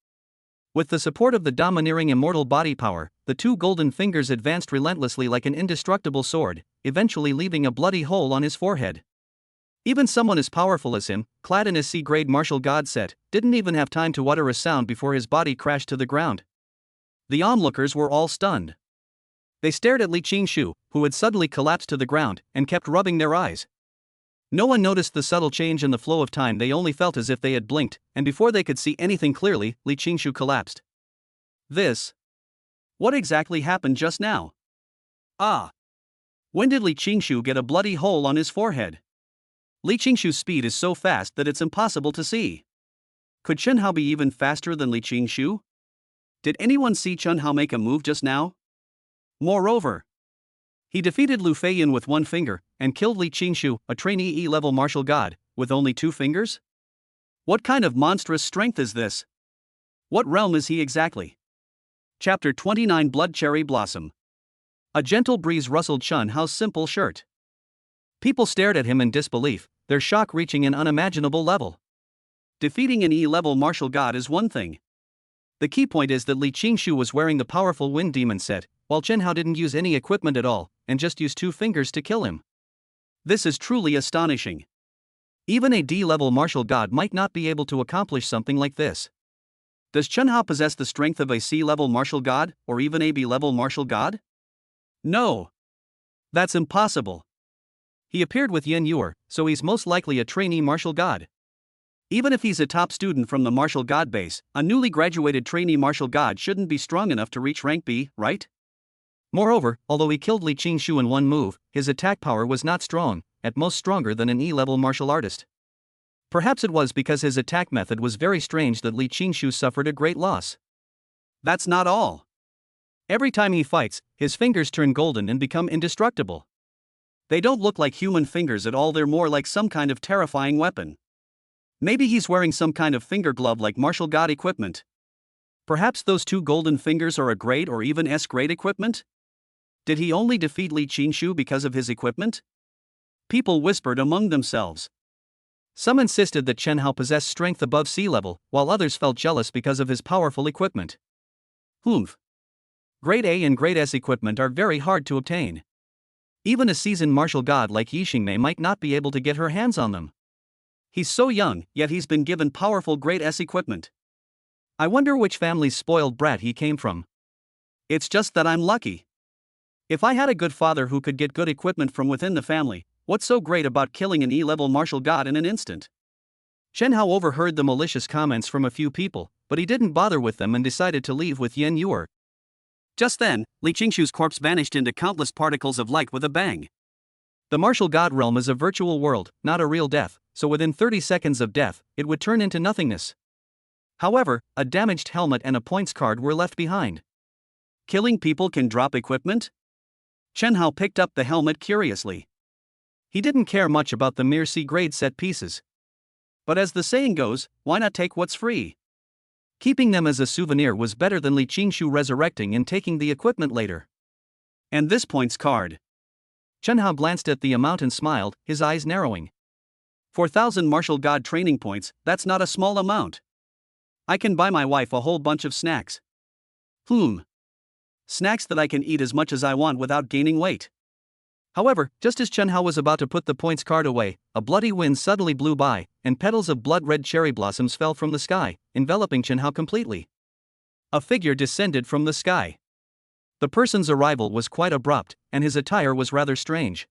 With the support of the domineering immortal body power, the two golden fingers advanced relentlessly like an indestructible sword, eventually leaving a bloody hole on his forehead. Even someone as powerful as him, clad in his C-grade martial god set, didn't even have time to utter a sound before his body crashed to the ground. The onlookers were all stunned. They stared at Li Qingshu, who had suddenly collapsed to the ground, and kept rubbing their eyes. No one noticed the subtle change in the flow of time, they only felt as if they had blinked, and before they could see anything clearly, Li Qingshu collapsed. What exactly happened just now? When did Li Qingshu get a bloody hole on his forehead? Li Qingshu's speed is so fast that it's impossible to see. Could Chen Hao be even faster than Li Qingshu? Did anyone see Chen Hao make a move just now? Moreover, he defeated Lu Feiyan with one finger, and killed Li Qingshu, a trainee E-level martial god, with only 2 fingers? What kind of monstrous strength is this? What realm is he exactly? Chapter 29 Blood Cherry Blossom. A gentle breeze rustled Chen Hao's simple shirt. People stared at him in disbelief, their shock reaching an unimaginable level. Defeating an E-level martial god is one thing. The key point is that Li Qingshu was wearing the powerful Wind Demon set, while Chen Hao didn't use any equipment at all, and just used 2 fingers to kill him. This is truly astonishing. Even a D-level martial god might not be able to accomplish something like this. Does Chen Hao possess the strength of a C-level martial god, or even a B-level martial god? No. That's impossible. He appeared with Yen Yuer, so he's most likely a trainee martial god. Even if he's a top student from the martial god base, a newly graduated trainee martial god shouldn't be strong enough to reach rank B, right? Moreover, although he killed Li Qingshu in one move, his attack power was not strong, at most stronger than an E-level martial artist. Perhaps it was because his attack method was very strange that Li Qingshu suffered a great loss. That's not all. Every time he fights, his fingers turn golden and become indestructible. They don't look like human fingers at all, they're more like some kind of terrifying weapon. Maybe he's wearing some kind of finger glove like martial god equipment. Perhaps those 2 golden fingers are a grade or even S-grade equipment? Did he only defeat Li Qingshu because of his equipment? People whispered among themselves. Some insisted that Chen Hao possessed strength above sea level, while others felt jealous because of his powerful equipment. Grade A and Grade S equipment are very hard to obtain. Even a seasoned martial god like Yixingmei might not be able to get her hands on them. He's so young, yet he's been given powerful Grade S equipment. I wonder which family's spoiled brat he came from. It's just that I'm lucky. If I had a good father who could get good equipment from within the family, what's so great about killing an E-level martial god in an instant? Chen Hao overheard the malicious comments from a few people, but he didn't bother with them and decided to leave with Yen Yuer. Just then, Li Qingshu's corpse vanished into countless particles of light with a bang. The martial god realm is a virtual world, not a real death, so within 30 seconds of death, it would turn into nothingness. However, a damaged helmet and a points card were left behind. Killing people can drop equipment? Chen Hao picked up the helmet curiously. He didn't care much about the mere C-grade set pieces. But as the saying goes, why not take what's free? Keeping them as a souvenir was better than Li Qingshu resurrecting and taking the equipment later. And this points card. Chen Hao glanced at the amount and smiled, his eyes narrowing. 4,000 martial god training points, that's not a small amount. I can buy my wife a whole bunch of snacks. Snacks that I can eat as much as I want without gaining weight. However, just as Chen Hao was about to put the points card away, a bloody wind suddenly blew by, and petals of blood-red cherry blossoms fell from the sky, enveloping Chen Hao completely. A figure descended from the sky. The person's arrival was quite abrupt, and his attire was rather strange.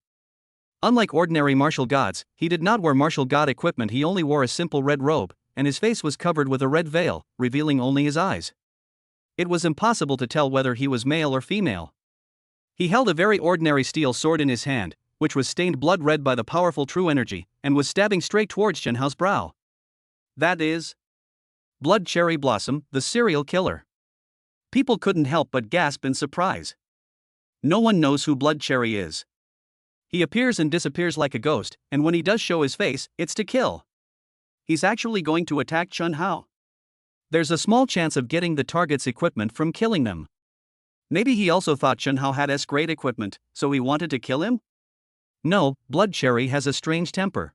Unlike ordinary martial gods, he did not wear martial god equipment. He only wore a simple red robe, and his face was covered with a red veil, revealing only his eyes. It was impossible to tell whether he was male or female. He held a very ordinary steel sword in his hand, which was stained blood red by the powerful true energy, and was stabbing straight towards Chen Hao's brow. That is Blood Cherry Blossom, the serial killer. People couldn't help but gasp in surprise. No one knows who Blood Cherry is. He appears and disappears like a ghost, and when he does show his face, it's to kill. He's actually going to attack Chen Hao. There's a small chance of getting the target's equipment from killing them. Maybe he also thought Chen Hao had S-grade equipment, so he wanted to kill him? No, Blood Cherry has a strange temper.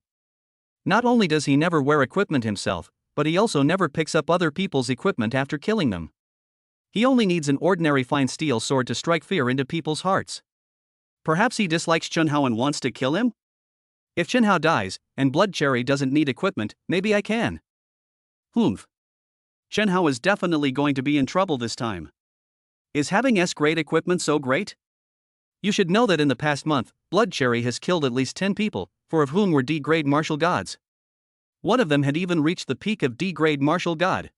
Not only does he never wear equipment himself, but he also never picks up other people's equipment after killing them. He only needs an ordinary fine steel sword to strike fear into people's hearts. Perhaps he dislikes Chen Hao and wants to kill him? If Chen Hao dies, and Blood Cherry doesn't need equipment, maybe I can. Humph. Chen Hao is definitely going to be in trouble this time. Is having S-grade equipment so great? You should know that in the past month, Blood Cherry has killed at least 10 people, 4 of whom were D-grade martial gods. One of them had even reached the peak of D-grade martial god.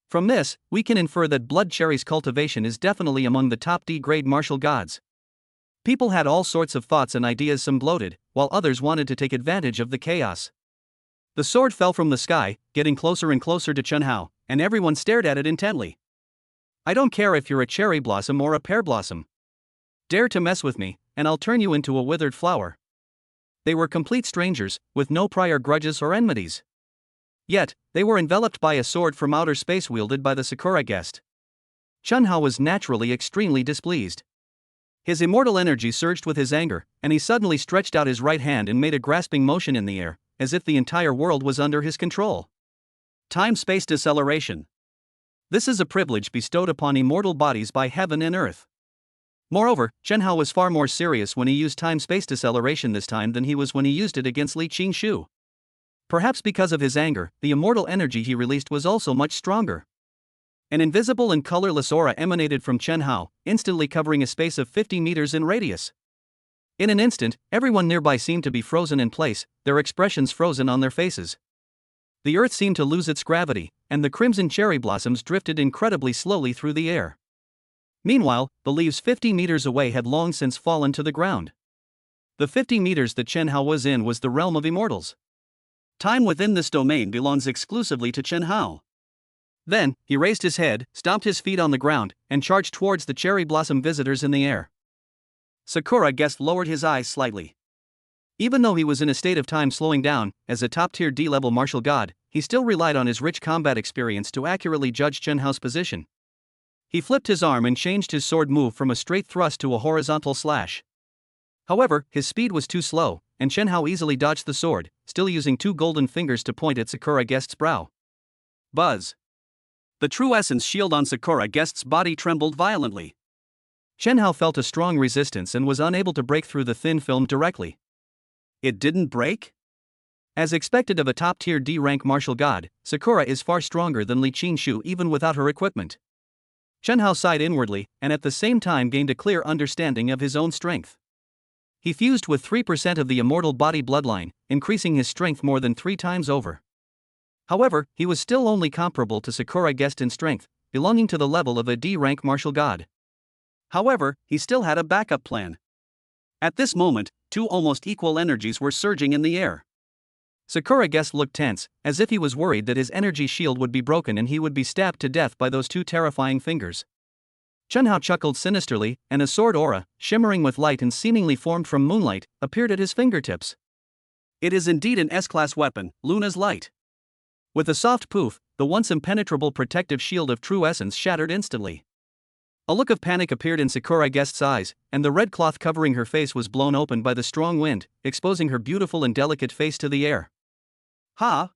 From this, we can infer that Blood Cherry's cultivation is definitely among the top D-grade martial gods. People had all sorts of thoughts and ideas, some gloated, while others wanted to take advantage of the chaos. The sword fell from the sky, getting closer and closer to Chen Hao, and everyone stared at it intently. I don't care if you're a cherry blossom or a pear blossom. Dare to mess with me, and I'll turn you into a withered flower. They were complete strangers, with no prior grudges or enmities. Yet, they were enveloped by a sword from outer space wielded by the Sakura guest. Chen Hao was naturally extremely displeased. His immortal energy surged with his anger, and he suddenly stretched out his right hand and made a grasping motion in the air, as if the entire world was under his control. Time-space deceleration. This is a privilege bestowed upon immortal bodies by heaven and earth. Moreover, Chen Hao was far more serious when he used time-space deceleration this time than he was when he used it against Li Qingshu. Perhaps because of his anger, the immortal energy he released was also much stronger. An invisible and colorless aura emanated from Chen Hao, instantly covering a space of 50 meters in radius. In an instant, everyone nearby seemed to be frozen in place, their expressions frozen on their faces. The earth seemed to lose its gravity, and the crimson cherry blossoms drifted incredibly slowly through the air. Meanwhile, the leaves 50 meters away had long since fallen to the ground. The 50 meters that Chen Hao was in was the realm of immortals. Time within this domain belongs exclusively to Chen Hao. Then, he raised his head, stomped his feet on the ground, and charged towards the cherry blossom visitors in the air. Sakura guest lowered his eyes slightly. Even though he was in a state of time slowing down, as a top-tier D-level martial god, he still relied on his rich combat experience to accurately judge Chen Hao's position. He flipped his arm and changed his sword move from a straight thrust to a horizontal slash. However, his speed was too slow, and Chen Hao easily dodged the sword, still using 2 golden fingers to point at Sakura guest's brow. Buzz. The true essence shield on Sakura guest's body trembled violently. Chen Hao felt a strong resistance and was unable to break through the thin film directly. It didn't break? As expected of a top-tier D-rank martial god, Sakura is far stronger than Li Qingshu even without her equipment. Chen Hao sighed inwardly, and at the same time gained a clear understanding of his own strength. He fused with 3% of the immortal body bloodline, increasing his strength more than 3 times over. However, he was still only comparable to Sakura guest in strength, belonging to the level of a D-rank martial god. However, he still had a backup plan. At this moment, 2 almost equal energies were surging in the air. Sakura guest looked tense, as if he was worried that his energy shield would be broken and he would be stabbed to death by those 2 terrifying fingers. Chen Hao chuckled sinisterly, and a sword aura, shimmering with light and seemingly formed from moonlight, appeared at his fingertips. It is indeed an S-class weapon, Luna's Light. With a soft poof, the once impenetrable protective shield of true essence shattered instantly. A look of panic appeared in Sakura guest's eyes, and the red cloth covering her face was blown open by the strong wind, exposing her beautiful and delicate face to the air. Ha!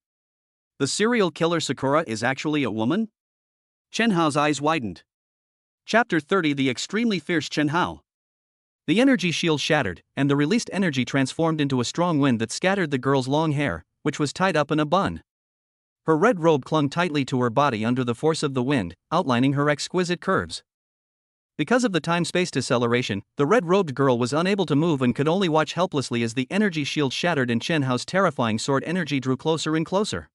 The serial killer Sakura is actually a woman? Chen Hao's eyes widened. Chapter 30: The extremely fierce Chen Hao. The energy shield shattered, and the released energy transformed into a strong wind that scattered the girl's long hair, which was tied up in a bun. Her red robe clung tightly to her body under the force of the wind, outlining her exquisite curves. Because of the time-space deceleration, the red-robed girl was unable to move and could only watch helplessly as the energy shield shattered and Chen Hao's terrifying sword energy drew closer and closer.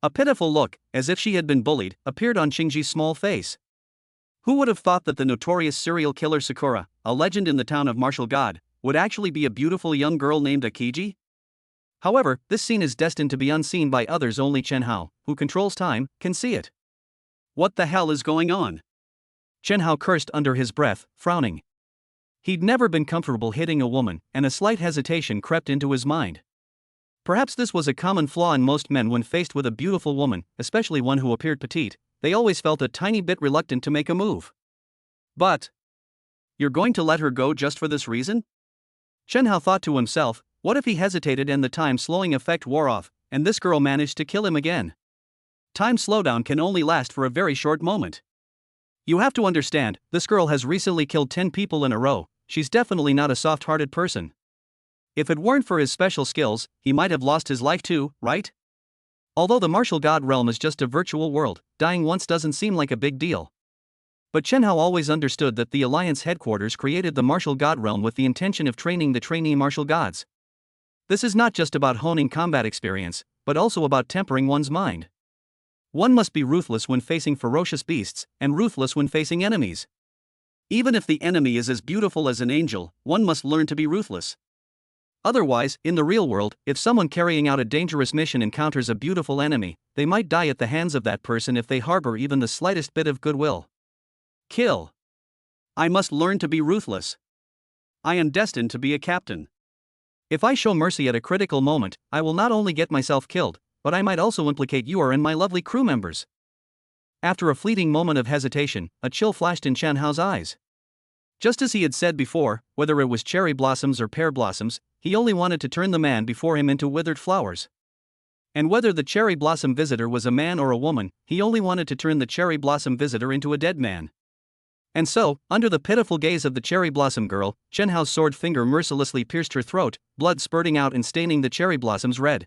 A pitiful look, as if she had been bullied, appeared on Qingji's small face. Who would have thought that the notorious serial killer Sakura, a legend in the town of Martial God, would actually be a beautiful young girl named Akiji? However, this scene is destined to be unseen by others. Only Chen Hao, who controls time, can see it. What the hell is going on? Chen Hao cursed under his breath, frowning. He'd never been comfortable hitting a woman, and a slight hesitation crept into his mind. Perhaps this was a common flaw in most men when faced with a beautiful woman, especially one who appeared petite. They always felt a tiny bit reluctant to make a move. But you're going to let her go just for this reason? Chen Hao thought to himself, what if he hesitated and the time-slowing effect wore off, and this girl managed to kill him again? Time slowdown can only last for a very short moment. You have to understand, this girl has recently killed 10 people in a row. She's definitely not a soft-hearted person. If it weren't for his special skills, he might have lost his life too, right? Although the martial god realm is just a virtual world, dying once doesn't seem like a big deal. But Chen Hao always understood that the Alliance headquarters created the martial god realm with the intention of training the trainee martial gods. This is not just about honing combat experience, but also about tempering one's mind. One must be ruthless when facing ferocious beasts, and ruthless when facing enemies. Even if the enemy is as beautiful as an angel, one must learn to be ruthless. Otherwise, in the real world, if someone carrying out a dangerous mission encounters a beautiful enemy, they might die at the hands of that person if they harbor even the slightest bit of goodwill. Kill. I must learn to be ruthless. I am destined to be a captain. If I show mercy at a critical moment, I will not only get myself killed, but I might also implicate you and my lovely crew members. After a fleeting moment of hesitation, a chill flashed in Chen Hao's eyes. Just as he had said before, whether it was cherry blossoms or pear blossoms, he only wanted to turn the man before him into withered flowers. And whether the cherry blossom visitor was a man or a woman, he only wanted to turn the cherry blossom visitor into a dead man. And so, under the pitiful gaze of the cherry blossom girl, Chen Hao's sword finger mercilessly pierced her throat, blood spurting out and staining the cherry blossoms red.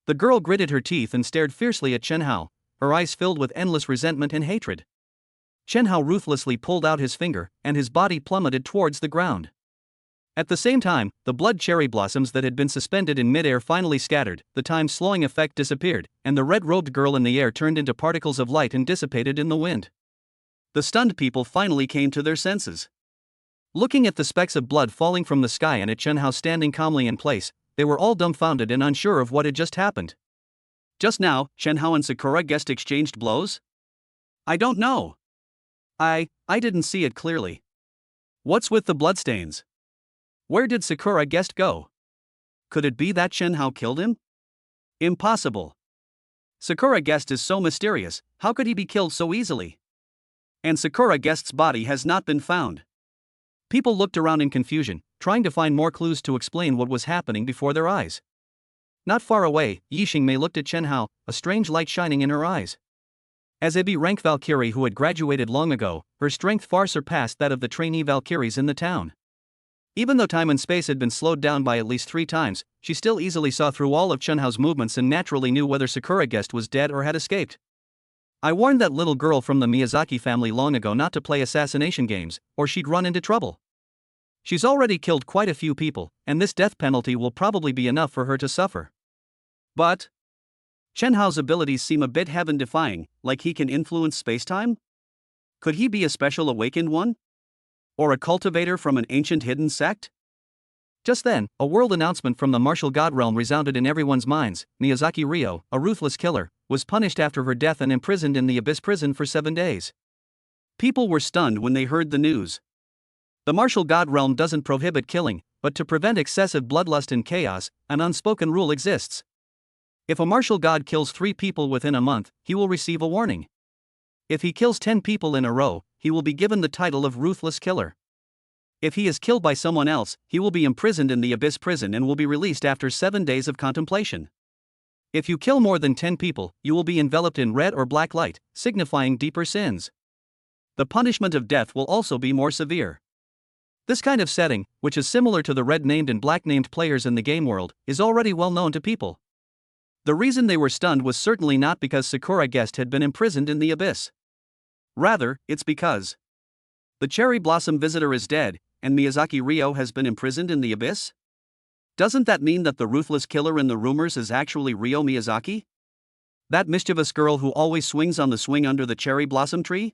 The girl gritted her teeth and stared fiercely at Chen Hao, her eyes filled with endless resentment and hatred. Chen Hao ruthlessly pulled out his finger, and his body plummeted towards the ground. At the same time, the blood cherry blossoms that had been suspended in midair finally scattered, the time-slowing effect disappeared, and the red-robed girl in the air turned into particles of light and dissipated in the wind. The stunned people finally came to their senses. Looking at the specks of blood falling from the sky and at Chen Hao standing calmly in place, they were all dumbfounded and unsure of what had just happened. Just now, Chen Hao and Sakura Guest exchanged blows? I don't know. I didn't see it clearly. What's with the bloodstains? Where did Sakura Guest go? Could it be that Chen Hao killed him? Impossible. Sakura Guest is so mysterious, how could he be killed so easily? And Sakura Guest's body has not been found. People looked around in confusion, trying to find more clues to explain what was happening before their eyes. Not far away, Yixingmei looked at Chen Hao, a strange light shining in her eyes. As a B-rank Valkyrie who had graduated long ago, her strength far surpassed that of the trainee Valkyries in the town. Even though time and space had been slowed down by at least 3 times, she still easily saw through all of Chen Hao's movements and naturally knew whether Sakura Guest was dead or had escaped. I warned that little girl from the Miyazaki family long ago not to play assassination games, or she'd run into trouble. She's already killed quite a few people, and this death penalty will probably be enough for her to suffer. But Chen Hao's abilities seem a bit heaven-defying, like he can influence space-time? Could he be a special awakened one? Or a cultivator from an ancient hidden sect? Just then, a world announcement from the martial god realm resounded in everyone's minds. Miyazaki Ryo, a ruthless killer, was punished after her death and imprisoned in the Abyss prison for 7 days. People were stunned when they heard the news. The martial god realm doesn't prohibit killing, but to prevent excessive bloodlust and chaos, an unspoken rule exists. If a martial god kills 3 people within a month, he will receive a warning. If he kills 10 people in a row, he will be given the title of Ruthless Killer. If he is killed by someone else, he will be imprisoned in the Abyss prison and will be released after 7 days of contemplation. If you kill more than 10 people, you will be enveloped in red or black light, signifying deeper sins. The punishment of death will also be more severe. This kind of setting, which is similar to the red-named and black-named players in the game world, is already well known to people. The reason they were stunned was certainly not because Sakura Guest had been imprisoned in the abyss. Rather, it's because the cherry blossom visitor is dead, and Miyazaki Ryo has been imprisoned in the abyss? Doesn't that mean that the ruthless killer in the rumors is actually Ryo Miyazaki? That mischievous girl who always swings on the swing under the cherry blossom tree?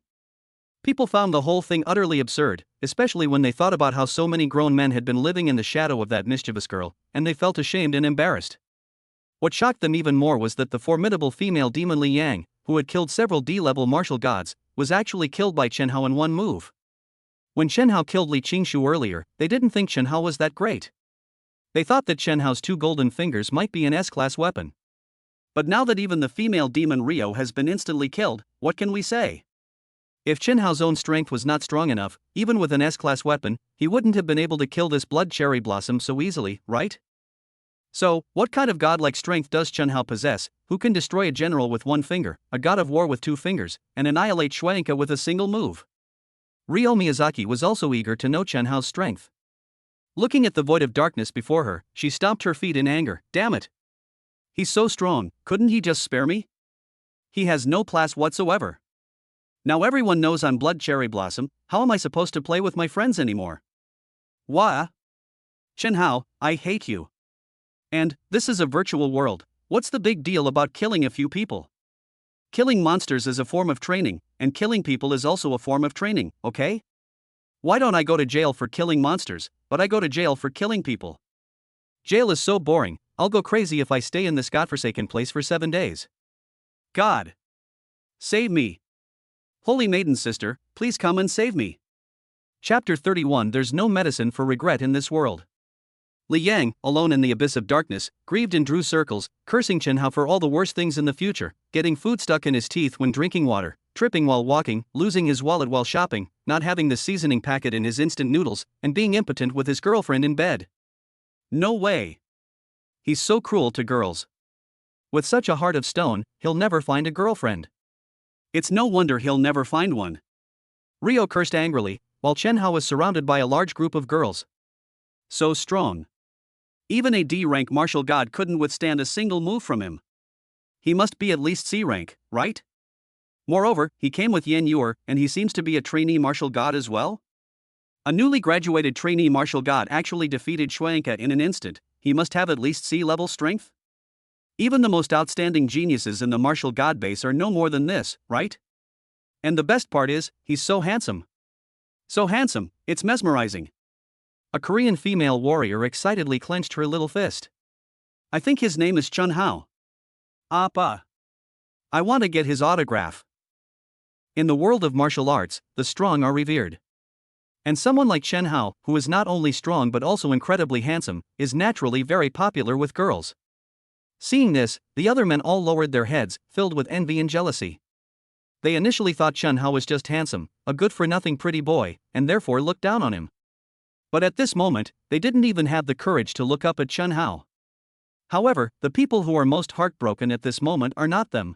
People found the whole thing utterly absurd, especially when they thought about how so many grown men had been living in the shadow of that mischievous girl, and they felt ashamed and embarrassed. What shocked them even more was that the formidable female demon Li Yang, who had killed several D-level martial gods, was actually killed by Chen Hao in one move. When Chen Hao killed Li Qingshu earlier, they didn't think Chen Hao was that great. They thought that Chen Hao's 2 golden fingers might be an S-class weapon. But now that even the female demon Ryo has been instantly killed, what can we say? If Chen Hao's own strength was not strong enough, even with an S-class weapon, he wouldn't have been able to kill this blood cherry blossom so easily, right? So, what kind of godlike strength does Chen Hao possess, who can destroy a general with 1 finger, a god of war with 2 fingers, and annihilate Shueisha with a single move? Ryo Miyazaki was also eager to know Chen Hao's strength. Looking at the void of darkness before her, she stomped her feet in anger. Damn it! He's so strong, couldn't he just spare me? He has no class whatsoever. Now everyone knows I'm Blood Cherry Blossom, how am I supposed to play with my friends anymore? Wah! Chen Hao, I hate you. And, this is a virtual world, what's the big deal about killing a few people? Killing monsters is a form of training, and killing people is also a form of training, okay? Why don't I go to jail for killing monsters, but I go to jail for killing people? Jail is so boring, I'll go crazy if I stay in this godforsaken place for 7 days. God! Save me! Holy Maiden Sister, please come and save me. Chapter 31. There's no medicine for regret in this world. Li Yang, alone in the abyss of darkness, grieved and drew circles, cursing Chen Hao for all the worst things in the future, getting food stuck in his teeth when drinking water, tripping while walking, losing his wallet while shopping, not having the seasoning packet in his instant noodles, and being impotent with his girlfriend in bed. No way. He's so cruel to girls. With such a heart of stone, he'll never find a girlfriend. It's no wonder he'll never find one. Ryo cursed angrily, while Chen Hao was surrounded by a large group of girls. So strong. Even a D-rank martial god couldn't withstand a single move from him. He must be at least C-rank, right? Moreover, he came with Yan Yuer, and he seems to be a trainee martial god as well? A newly graduated trainee martial god actually defeated Shueisha in an instant. He must have at least C-level strength? Even the most outstanding geniuses in the martial god base are no more than this, right? And the best part is, he's so handsome. So handsome, it's mesmerizing. A Korean female warrior excitedly clenched her little fist. I think his name is Chen Hao. Appa. I want to get his autograph. In the world of martial arts, the strong are revered. And someone like Chen Hao, who is not only strong but also incredibly handsome, is naturally very popular with girls. Seeing this, the other men all lowered their heads, filled with envy and jealousy. They initially thought Chen Hao was just handsome, a good-for-nothing pretty boy, and therefore looked down on him. But at this moment, they didn't even have the courage to look up at Chen Hao. However, the people who are most heartbroken at this moment are not them.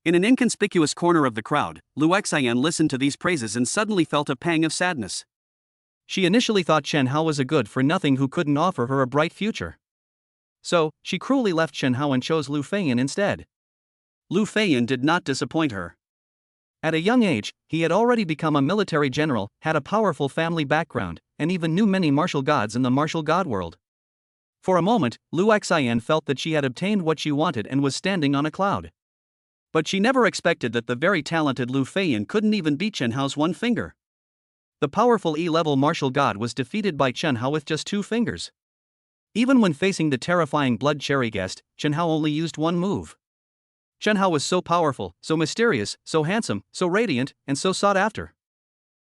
In an inconspicuous corner of the crowd, Lu Xian listened to these praises and suddenly felt a pang of sadness. She initially thought Chen Hao was a good-for-nothing who couldn't offer her a bright future. So, she cruelly left Chen Hao and chose Lu Feiyan instead. Lu Feiyan did not disappoint her. At a young age, he had already become a military general, had a powerful family background, and even knew many martial gods in the martial god world. For a moment, Lu Xian felt that she had obtained what she wanted and was standing on a cloud. But she never expected that the very talented Lu Feiyan couldn't even beat Chen Hao's 1 finger. The powerful E-level martial god was defeated by Chen Hao with just 2 fingers. Even when facing the terrifying Blood Cherry Guest, Chen Hao only used 1 move. Chen Hao was so powerful, so mysterious, so handsome, so radiant, and so sought after.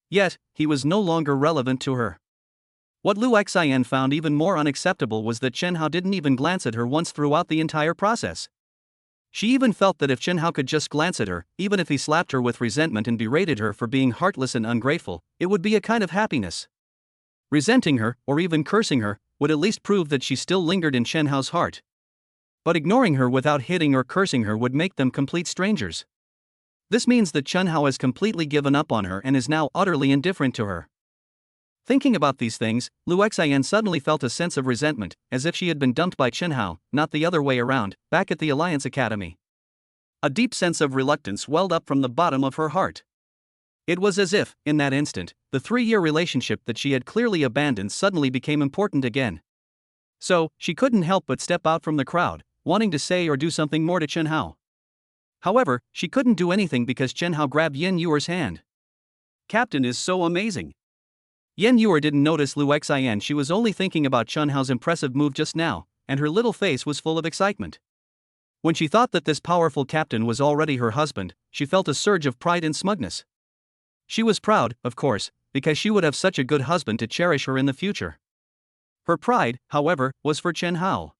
Yet, he was no longer relevant to her. What Lu Xian found even more unacceptable was that Chen Hao didn't even glance at her once throughout the entire process. She even felt that if Chen Hao could just glance at her, even if he slapped her with resentment and berated her for being heartless and ungrateful, it would be a kind of happiness. Resenting her, or even cursing her, would at least prove that she still lingered in Chen Hao's heart. But ignoring her without hitting or cursing her would make them complete strangers. This means that Chen Hao has completely given up on her and is now utterly indifferent to her. Thinking about these things, Lu Xian suddenly felt a sense of resentment, as if she had been dumped by Chen Hao, not the other way around, back at the Alliance Academy. A deep sense of reluctance welled up from the bottom of her heart. It was as if, in that instant, the 3-year relationship that she had clearly abandoned suddenly became important again. So, she couldn't help but step out from the crowd, wanting to say or do something more to Chen Hao. However, she couldn't do anything because Chen Hao grabbed Yen Yuer's hand. Captain is so amazing. Yen Yuer didn't notice Lu Xian. She was only thinking about Chen Hao's impressive move just now, and her little face was full of excitement. When she thought that this powerful captain was already her husband, she felt a surge of pride and smugness. She was proud, of course, because she would have such a good husband to cherish her in the future. Her pride, however, was for Chen Hao.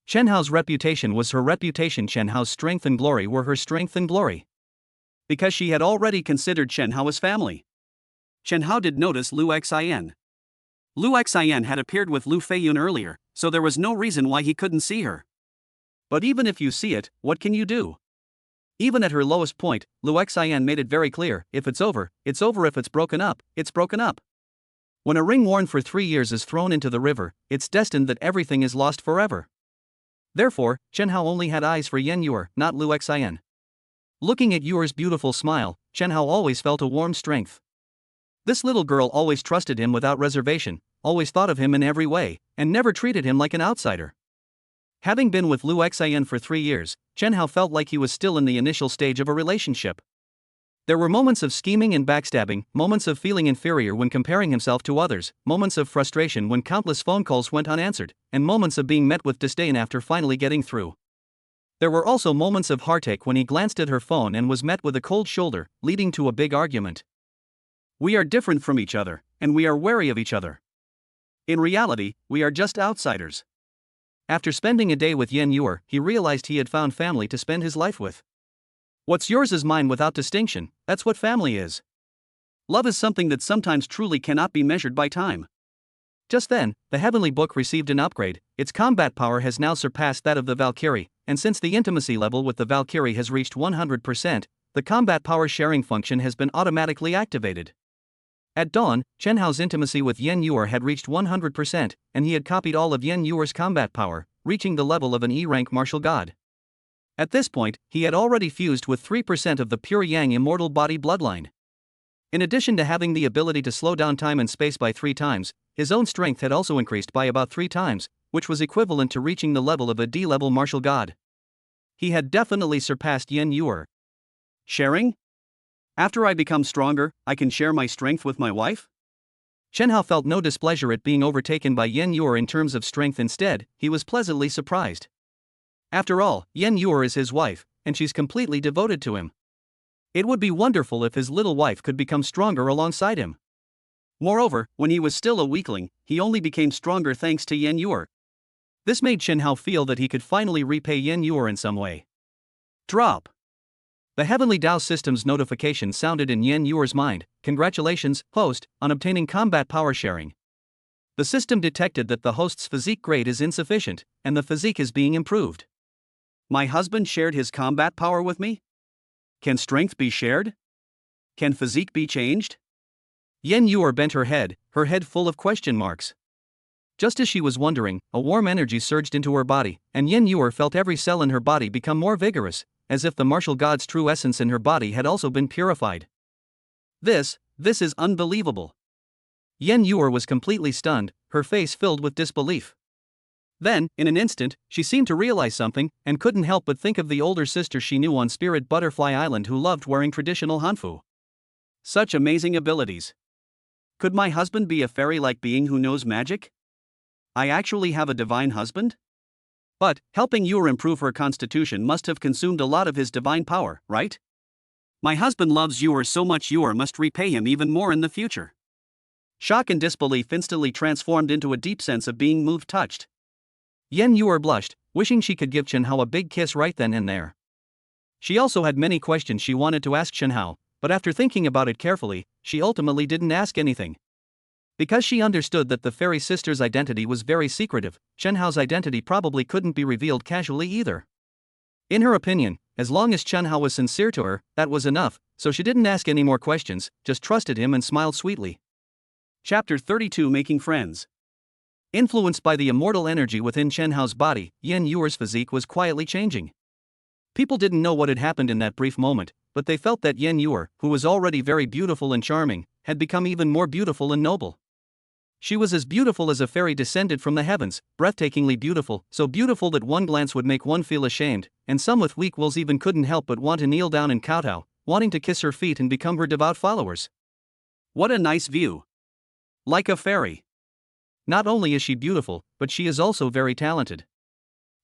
Chen Hao's reputation was her reputation. Chen Hao's strength and glory were her strength and glory. Because she had already considered Chen Hao as family. Chen Hao did notice Lu Xian. Lu Xian had appeared with Lu Feiyun earlier, so there was no reason why he couldn't see her. But even if you see it, what can you do? Even at her lowest point, Lu Xian made it very clear, if it's over, it's over. If it's broken up, it's broken up. When a ring worn for 3 years is thrown into the river, it's destined that everything is lost forever. Therefore, Chen Hao only had eyes for Yen Yuer, not Lu Xian. Looking at Yuer's beautiful smile, Chen Hao always felt a warm strength. This little girl always trusted him without reservation, always thought of him in every way, and never treated him like an outsider. Having been with Lu Xian for 3 years, Chen Hao felt like he was still in the initial stage of a relationship. There were moments of scheming and backstabbing, moments of feeling inferior when comparing himself to others, moments of frustration when countless phone calls went unanswered, and moments of being met with disdain after finally getting through. There were also moments of heartache when he glanced at her phone and was met with a cold shoulder, leading to a big argument. We are different from each other, and we are wary of each other. In reality, we are just outsiders. After spending a day with Yen Yuer, he realized he had found family to spend his life with. What's yours is mine without distinction, that's what family is. Love is something that sometimes truly cannot be measured by time. Just then, the Heavenly Book received an upgrade. Its combat power has now surpassed that of the Valkyrie, and since the intimacy level with the Valkyrie has reached 100%, the combat power sharing function has been automatically activated. At dawn, Chen Hao's intimacy with Yen Yuer had reached 100%, and he had copied all of Yen Yuer's combat power, reaching the level of an E-rank martial god. At this point, he had already fused with 3% of the pure Yang immortal body bloodline. In addition to having the ability to slow down time and space by 3 times, his own strength had also increased by about 3 times, which was equivalent to reaching the level of a D-level martial god. He had definitely surpassed Yen Yuer. Sharing? After I become stronger, I can share my strength with my wife? Chen Hao felt no displeasure at being overtaken by Yen Yuer in terms of strength. Instead, he was pleasantly surprised. After all, Yen Yuer is his wife, and she's completely devoted to him. It would be wonderful if his little wife could become stronger alongside him. Moreover, when he was still a weakling, he only became stronger thanks to Yen Yuer. This made Chen Hao feel that he could finally repay Yen Yuer in some way. Drop. The Heavenly Dao System's notification sounded in Yen Yuer's mind. Congratulations, host, on obtaining combat power sharing. The system detected that the host's physique grade is insufficient, and the physique is being improved. My husband shared his combat power with me? Can strength be shared? Can physique be changed? Yen Yuer bent her head full of question marks. Just as she was wondering, a warm energy surged into her body, and Yen Yuer felt every cell in her body become more vigorous, as if the martial god's true essence in her body had also been purified. This is unbelievable. Yen Yuer was completely stunned, her face filled with disbelief. Then, in an instant, she seemed to realize something, and couldn't help but think of the older sister she knew on Spirit Butterfly Island who loved wearing traditional hanfu. Such amazing abilities. Could my husband be a fairy-like being who knows magic? I actually have a divine husband? But, helping Yuer improve her constitution must have consumed a lot of his divine power, right? My husband loves Yuer so much Yuer must repay him even more in the future. Shock and disbelief instantly transformed into a deep sense of being moved touched. Yen Yuer blushed, wishing she could give Chen Hao a big kiss right then and there. She also had many questions she wanted to ask Chen Hao, but after thinking about it carefully, she ultimately didn't ask anything. Because she understood that the fairy sister's identity was very secretive, Chen Hao's identity probably couldn't be revealed casually either. In her opinion, as long as Chen Hao was sincere to her, that was enough, so she didn't ask any more questions, just trusted him and smiled sweetly. Chapter 32 Making Friends. Influenced by the immortal energy within Chen Hao's body, Yan Yuer's physique was quietly changing. People didn't know what had happened in that brief moment, but they felt that Yan Yuer, who was already very beautiful and charming, had become even more beautiful and noble. She was as beautiful as a fairy descended from the heavens, breathtakingly beautiful, so beautiful that one glance would make one feel ashamed, and some with weak wills even couldn't help but want to kneel down and kowtow, wanting to kiss her feet and become her devout followers. What a nice view! Like a fairy. Not only is she beautiful, but she is also very talented.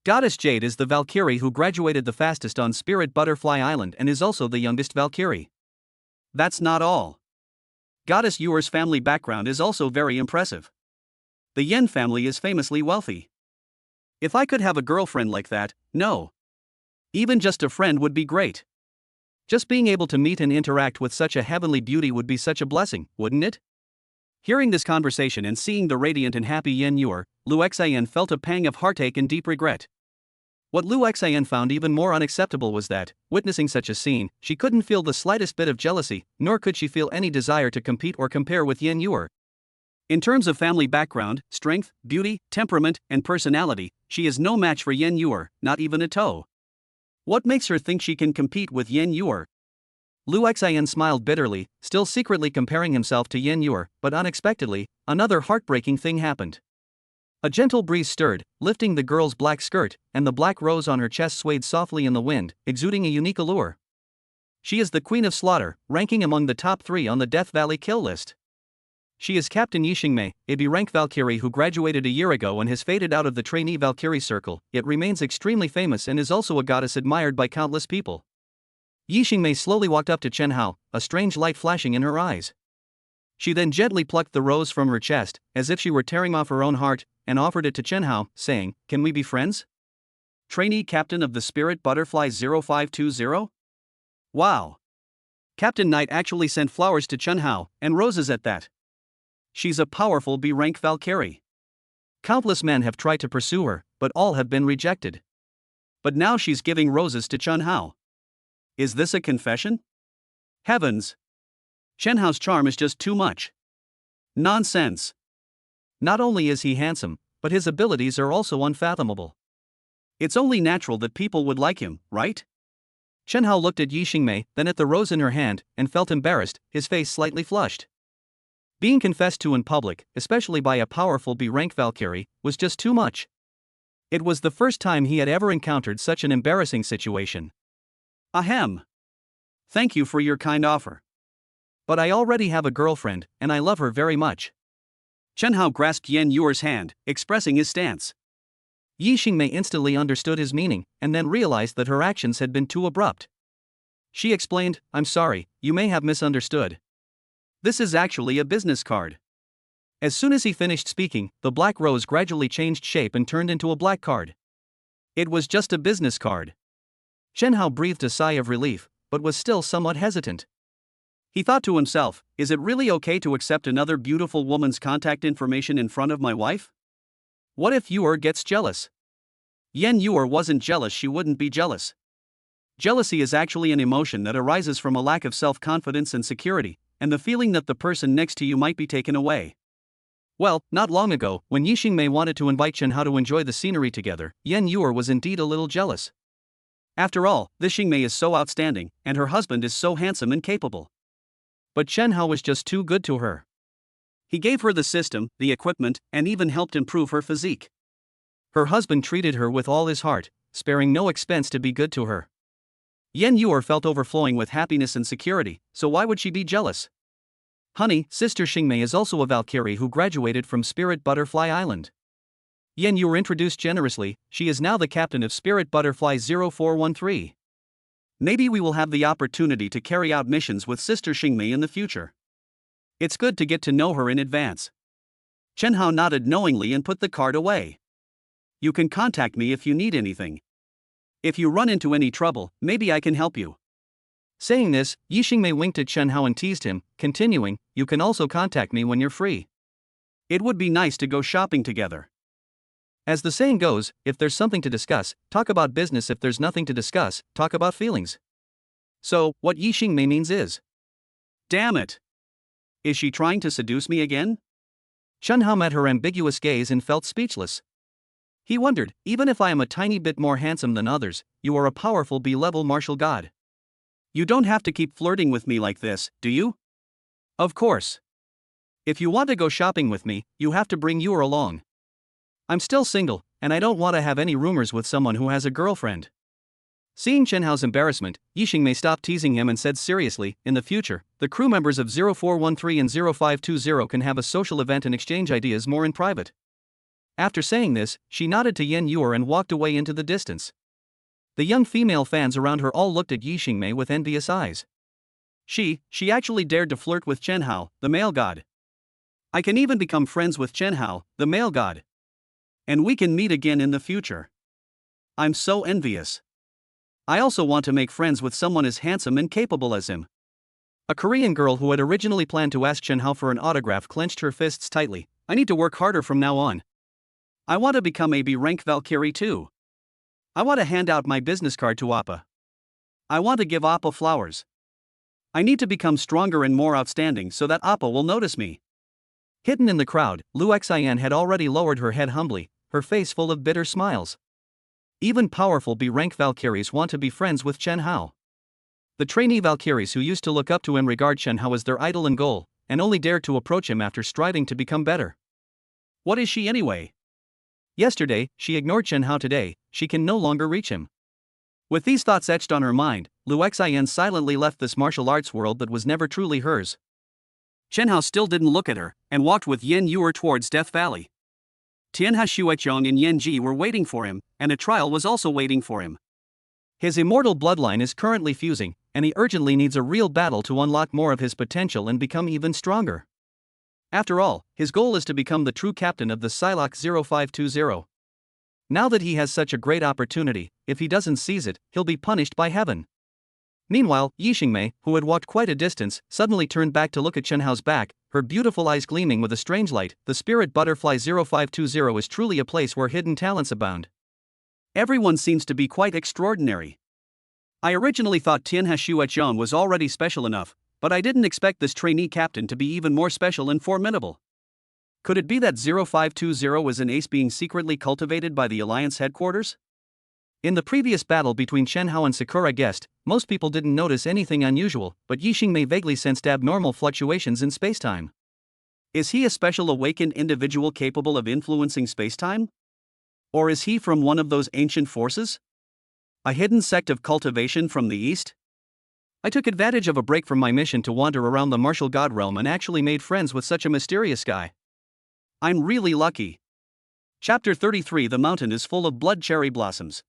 Goddess Jade is the Valkyrie who graduated the fastest on Spirit Butterfly Island and is also the youngest Valkyrie. That's not all. Goddess Yuer's family background is also very impressive. The Yen family is famously wealthy. If I could have a girlfriend like that, no. Even just a friend would be great. Just being able to meet and interact with such a heavenly beauty would be such a blessing, wouldn't it? Hearing this conversation and seeing the radiant and happy Yan Yuer, Lu Xian felt a pang of heartache and deep regret. What Lu Xian found even more unacceptable was that, witnessing such a scene, she couldn't feel the slightest bit of jealousy, nor could she feel any desire to compete or compare with Yan Yuer. In terms of family background, strength, beauty, temperament, and personality, she is no match for Yan Yuer, not even a toe. What makes her think she can compete with Yan Yuer? Lu Xian smiled bitterly, still secretly comparing himself to Yan Yuer, but unexpectedly, another heartbreaking thing happened. A gentle breeze stirred, lifting the girl's black skirt, and the black rose on her chest swayed softly in the wind, exuding a unique allure. She is the Queen of Slaughter, ranking among the top 3 on the Death Valley kill list. She is Captain Yixingmei, a B-rank Valkyrie who graduated a year ago and has faded out of the trainee Valkyrie circle, yet remains extremely famous and is also a goddess admired by countless people. Yixingmei slowly walked up to Chen Hao, a strange light flashing in her eyes. She then gently plucked the rose from her chest, as if she were tearing off her own heart, and offered it to Chen Hao, saying, "Can we be friends? Trainee Captain of the Spirit Butterfly 0520? Wow! Captain Knight actually sent flowers to Chen Hao, and roses at that. She's a powerful B-rank Valkyrie. Countless men have tried to pursue her, but all have been rejected. But now she's giving roses to Chen Hao. Is this a confession? Heavens! Chen Hao's charm is just too much. Nonsense! Not only is he handsome, but his abilities are also unfathomable. It's only natural that people would like him, right?" Chen Hao looked at Yixingmei, then at the rose in her hand, and felt embarrassed, his face slightly flushed. Being confessed to in public, especially by a powerful B-rank Valkyrie, was just too much. It was the first time he had ever encountered such an embarrassing situation. Ahem. Thank you for your kind offer. But I already have a girlfriend, and I love her very much. Chen Hao grasped Yan Yuer's hand, expressing his stance. Yixingmei instantly understood his meaning, and then realized that her actions had been too abrupt. She explained, "I'm sorry, you may have misunderstood. This is actually a business card." As soon as he finished speaking, the black rose gradually changed shape and turned into a black card. It was just a business card. Chen Hao breathed a sigh of relief, but was still somewhat hesitant. He thought to himself, is it really okay to accept another beautiful woman's contact information in front of my wife? What if Yuer gets jealous? Yan Yuer wasn't jealous, she wouldn't be jealous. Jealousy is actually an emotion that arises from a lack of self-confidence and security, and the feeling that the person next to you might be taken away. Well, not long ago, when Yixingmei wanted to invite Chen Hao to enjoy the scenery together, Yan Yuer was indeed a little jealous. After all, this Xingmei is so outstanding, and her husband is so handsome and capable. But Chen Hao was just too good to her. He gave her the system, the equipment, and even helped improve her physique. Her husband treated her with all his heart, sparing no expense to be good to her. Yan Yuer felt overflowing with happiness and security, so why would she be jealous? Honey, Sister Xingmei is also a Valkyrie who graduated from Spirit Butterfly Island. Yan Yuer introduced generously, she is now the captain of Spirit Butterfly 0413. Maybe we will have the opportunity to carry out missions with Sister Xingmei in the future. It's good to get to know her in advance. Chen Hao nodded knowingly and put the card away. You can contact me if you need anything. If you run into any trouble, maybe I can help you. Saying this, Yixingmei winked at Chen Hao and teased him, continuing, you can also contact me when you're free. It would be nice to go shopping together. As the saying goes, if there's something to discuss, talk about business. If there's nothing to discuss, talk about feelings. So, what Yixingmei means is, damn it! Is she trying to seduce me again? Chen Hao met her ambiguous gaze and felt speechless. He wondered, even if I am a tiny bit more handsome than others, you are a powerful B-level martial god. You don't have to keep flirting with me like this, do you? Of course. If you want to go shopping with me, you have to bring Yor along. I'm still single, and I don't want to have any rumors with someone who has a girlfriend. Seeing Chen Hao's embarrassment, Yi Xingmei stopped teasing him and said seriously, in the future, the crew members of 0413 and 0520 can have a social event and exchange ideas more in private. After saying this, she nodded to Yen Yor and walked away into the distance. The young female fans around her all looked at Yi Xingmei with envious eyes. She actually dared to flirt with Chen Hao, the male god. I can even become friends with Chen Hao, the male god. And we can meet again in the future. I'm so envious. I also want to make friends with someone as handsome and capable as him. A Korean girl who had originally planned to ask Chen Hao for an autograph clenched her fists tightly. I need to work harder from now on. I want to become a B-rank Valkyrie too. I want to hand out my business card to Appa. I want to give Appa flowers. I need to become stronger and more outstanding so that Appa will notice me. Hidden in the crowd, Lu Xian had already lowered her head humbly, her face full of bitter smiles. Even powerful B-rank Valkyries want to be friends with Chen Hao. The trainee Valkyries who used to look up to him regard Chen Hao as their idol and goal, and only dared to approach him after striving to become better. What is she anyway? Yesterday, she ignored Chen Hao. Today, she can no longer reach him. With these thoughts etched on her mind, Lu Xian silently left this martial arts world that was never truly hers. Chen Hao still didn't look at her, and walked with Yen Yor towards Death Valley. Tianhe Xuechong and Yan Ji were waiting for him, and a trial was also waiting for him. His immortal bloodline is currently fusing, and he urgently needs a real battle to unlock more of his potential and become even stronger. After all, his goal is to become the true captain of the Psylocke 0520. Now that he has such a great opportunity, if he doesn't seize it, he'll be punished by heaven. Meanwhile, Yi Xingmei, who had walked quite a distance, suddenly turned back to look at Chen Hao's back, her beautiful eyes gleaming with a strange light. The Spirit Butterfly 0520 is truly a place where hidden talents abound. Everyone seems to be quite extraordinary. I originally thought Tianhe Xuechong was already special enough, but I didn't expect this trainee captain to be even more special and formidable. Could it be that 0520 was an ace being secretly cultivated by the Alliance headquarters? In the previous battle between Chen Hao and Sakura Guest, most people didn't notice anything unusual, but Yi Xingmei vaguely sensed abnormal fluctuations in spacetime. Is he a special awakened individual capable of influencing spacetime? Or is he from one of those ancient forces? A hidden sect of cultivation from the east? I took advantage of a break from my mission to wander around the martial god realm and actually made friends with such a mysterious guy. I'm really lucky. Chapter 33. The mountain is full of blood cherry blossoms.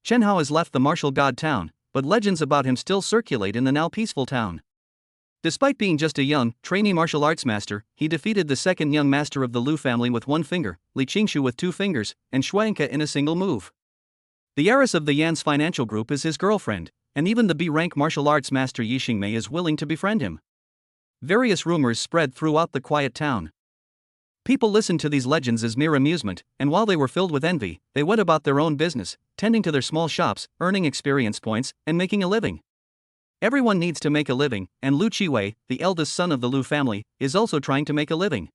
Chen Hao has left the martial god town, but legends about him still circulate in the now peaceful town. Despite being just a young, trainee martial arts master, he defeated the second young master of the Lu family with one finger, Li Qingshu with 2 fingers, and Shuangke in a single move. The heiress of the Yan's financial group is his girlfriend, and even the B-rank martial arts master Yi Xingmei is willing to befriend him. Various rumors spread throughout the quiet town. People listened to these legends as mere amusement, and while they were filled with envy, they went about their own business, tending to their small shops, earning experience points, and making a living. Everyone needs to make a living, and Lu Qiwei, the eldest son of the Lu family, is also trying to make a living.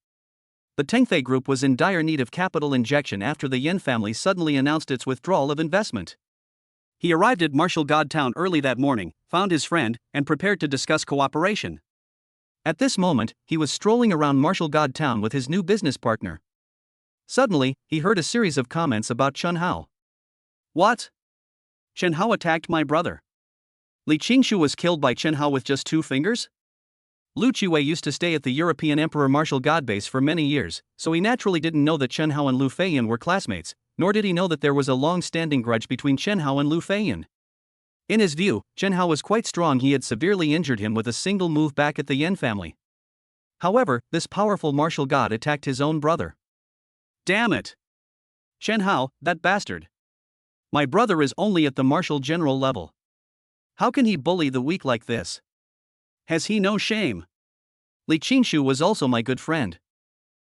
The Tengfei group was in dire need of capital injection after the Yen family suddenly announced its withdrawal of investment. He arrived at Martial God Town early that morning, found his friend, and prepared to discuss cooperation. At this moment, he was strolling around Martial God Town with his new business partner. Suddenly, he heard a series of comments about Chen Hao. What? Chen Hao attacked my brother. Li Qingshu was killed by Chen Hao with just 2 fingers? Lu Qiwei used to stay at the European Emperor Martial God base for many years, so he naturally didn't know that Chen Hao and Lu Feiyan were classmates, nor did he know that there was a long-standing grudge between Chen Hao and Lu Feiyan. In his view, Chen Hao was quite strong. He had severely injured him with a single move back at the Yen family. However, this powerful martial god attacked his own brother. Damn it! Chen Hao, that bastard. My brother is only at the martial general level. How can he bully the weak like this? Has he no shame? Li Qingshu was also my good friend.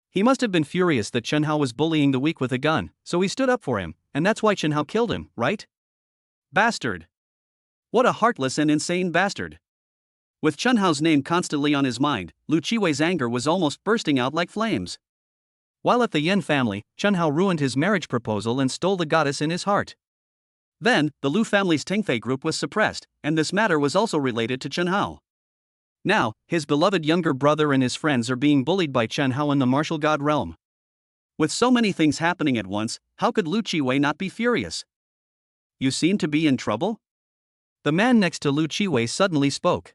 He must have been furious that Chen Hao was bullying the weak with a gun, so he stood up for him, and that's why Chen Hao killed him, right? Bastard! What a heartless and insane bastard. With Chen Hao's name constantly on his mind, Lu Qiwei's anger was almost bursting out like flames. While at the Yin family, Chen Hao ruined his marriage proposal and stole the goddess in his heart. Then, the Lu family's Tingfei group was suppressed, and this matter was also related to Chen Hao. Now, his beloved younger brother and his friends are being bullied by Chen Hao in the martial god realm. With so many things happening at once, how could Lu Qiwei not be furious? You seem to be in trouble? The man next to Lu Qiwei suddenly spoke.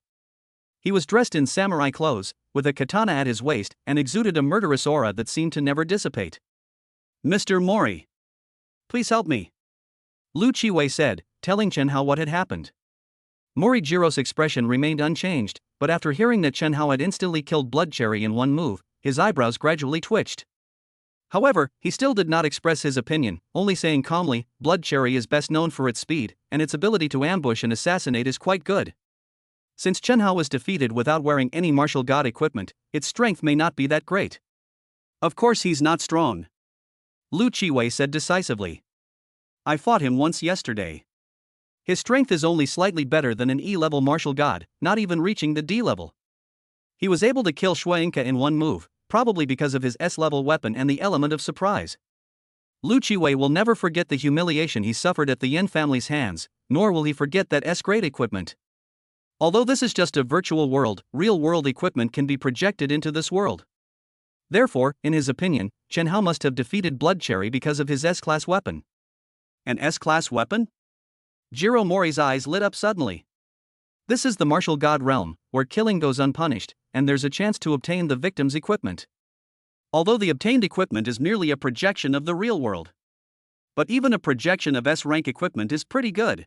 He was dressed in samurai clothes, with a katana at his waist, and exuded a murderous aura that seemed to never dissipate. Mr. Mori, please help me, Lu Qiwei said, telling Chen Hao what had happened. Morijiro's expression remained unchanged, but after hearing that Chen Hao had instantly killed Bloodcherry in one move, his eyebrows gradually twitched. However, he still did not express his opinion, only saying calmly, Bloodcherry is best known for its speed, and its ability to ambush and assassinate is quite good. Since Chen Hao was defeated without wearing any martial god equipment, its strength may not be that great. Of course he's not strong, Lu Qiwei said decisively. I fought him once yesterday. His strength is only slightly better than an E-level martial god, not even reaching the D level. He was able to kill Shuinka in one move, probably because of his S-level weapon and the element of surprise. Lu Qiwei will never forget the humiliation he suffered at the Yin family's hands, nor will he forget that S-grade equipment. Although this is just a virtual world, real-world equipment can be projected into this world. Therefore, in his opinion, Chen Hao must have defeated Bloodcherry because of his S-class weapon. An S-class weapon? Jiro Mori's eyes lit up suddenly. This is the martial god realm, where killing goes unpunished, and there's a chance to obtain the victim's equipment. Although the obtained equipment is merely a projection of the real world. But even a projection of S-rank equipment is pretty good.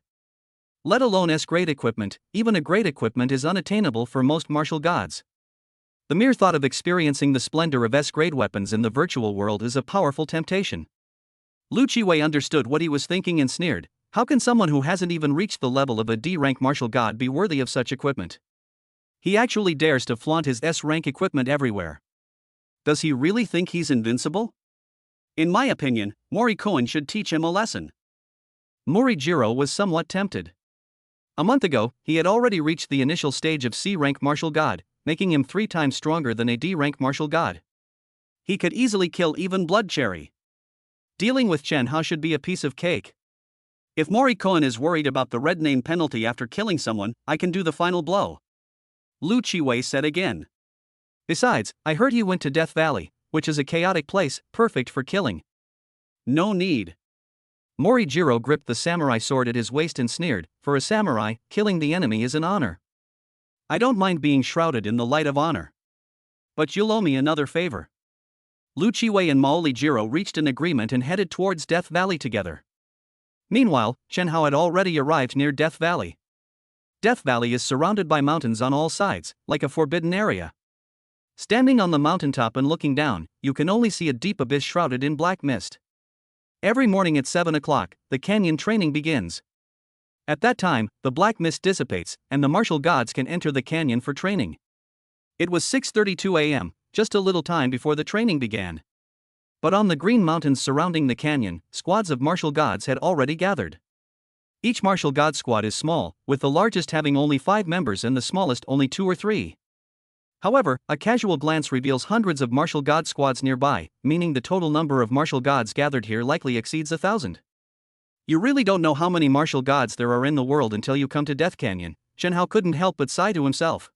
Let alone S-grade equipment, even a grade equipment is unattainable for most martial gods. The mere thought of experiencing the splendor of S-grade weapons in the virtual world is a powerful temptation. Lu Qiwei understood what he was thinking and sneered. How can someone who hasn't even reached the level of a D-rank martial god be worthy of such equipment? He actually dares to flaunt his S-rank equipment everywhere. Does he really think he's invincible? In my opinion, Mori-kun should teach him a lesson. Morijiro was somewhat tempted. A month ago, he had already reached the initial stage of C-rank martial god, making him 3 times stronger than a D-rank martial god. He could easily kill even Bloodcherry. Dealing with Chen Hao should be a piece of cake. If Mori-kun is worried about the red name penalty after killing someone, I can do the final blow, Lu Qiwei said again. Besides, I heard he went to Death Valley, which is a chaotic place, perfect for killing. No need. Morijiro gripped the samurai sword at his waist and sneered, for a samurai, killing the enemy is an honor. I don't mind being shrouded in the light of honor. But you'll owe me another favor. Lu Qiwei and Morijiro reached an agreement and headed towards Death Valley together. Meanwhile, Chen Hao had already arrived near Death Valley. Death Valley is surrounded by mountains on all sides, like a forbidden area. Standing on the mountaintop and looking down, you can only see a deep abyss shrouded in black mist. Every morning at 7 o'clock, the canyon training begins. At that time, the black mist dissipates, and the martial gods can enter the canyon for training. It was 6:32 a.m., just a little time before the training began. But on the green mountains surrounding the canyon, squads of martial gods had already gathered. Each martial god squad is small, with the largest having only 5 members and the smallest only 2 or 3. However, a casual glance reveals hundreds of martial god squads nearby, meaning the total number of martial gods gathered here likely exceeds 1,000. You really don't know how many martial gods there are in the world until you come to Death Canyon, Chen Hao couldn't help but sigh to himself.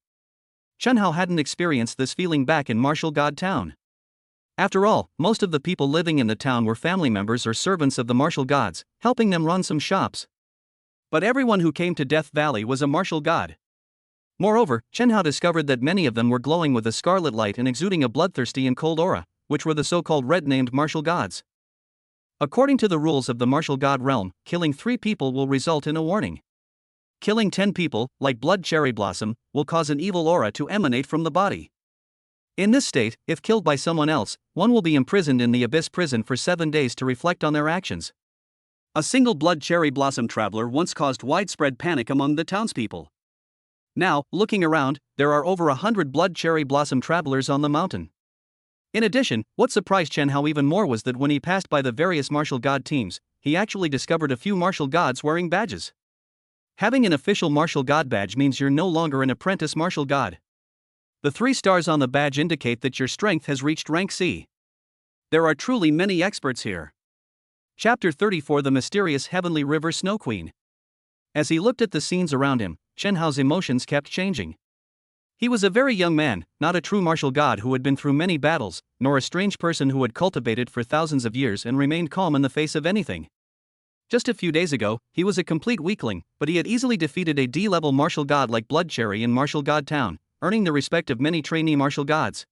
Chen Hao hadn't experienced this feeling back in Martial God Town. After all, most of the people living in the town were family members or servants of the martial gods, helping them run some shops. But everyone who came to Death Valley was a martial god. Moreover, Chen Hao discovered that many of them were glowing with a scarlet light and exuding a bloodthirsty and cold aura, which were the so-called red-named martial gods. According to the rules of the martial god realm, killing 3 people will result in a warning. Killing 10 people, like Blood Cherry Blossom, will cause an evil aura to emanate from the body. In this state, if killed by someone else, one will be imprisoned in the Abyss prison for 7 days to reflect on their actions. A single Blood Cherry Blossom traveler once caused widespread panic among the townspeople. Now, looking around, there are over 100 Blood Cherry Blossom travelers on the mountain. In addition, what surprised Chen Hao even more was that when he passed by the various martial god teams, he actually discovered a few martial gods wearing badges. Having an official martial god badge means you're no longer an apprentice martial god. The 3 stars on the badge indicate that your strength has reached rank C. There are truly many experts here. Chapter 34: The Mysterious Heavenly River Snow Queen. As he looked at the scenes around him, Chen Hao's emotions kept changing. He was a very young man, not a true martial god who had been through many battles, nor a strange person who had cultivated for thousands of years and remained calm in the face of anything. Just a few days ago, he was a complete weakling, but he had easily defeated a D-level martial god like Bloodcherry in Martial God Town, earning the respect of many trainee martial gods.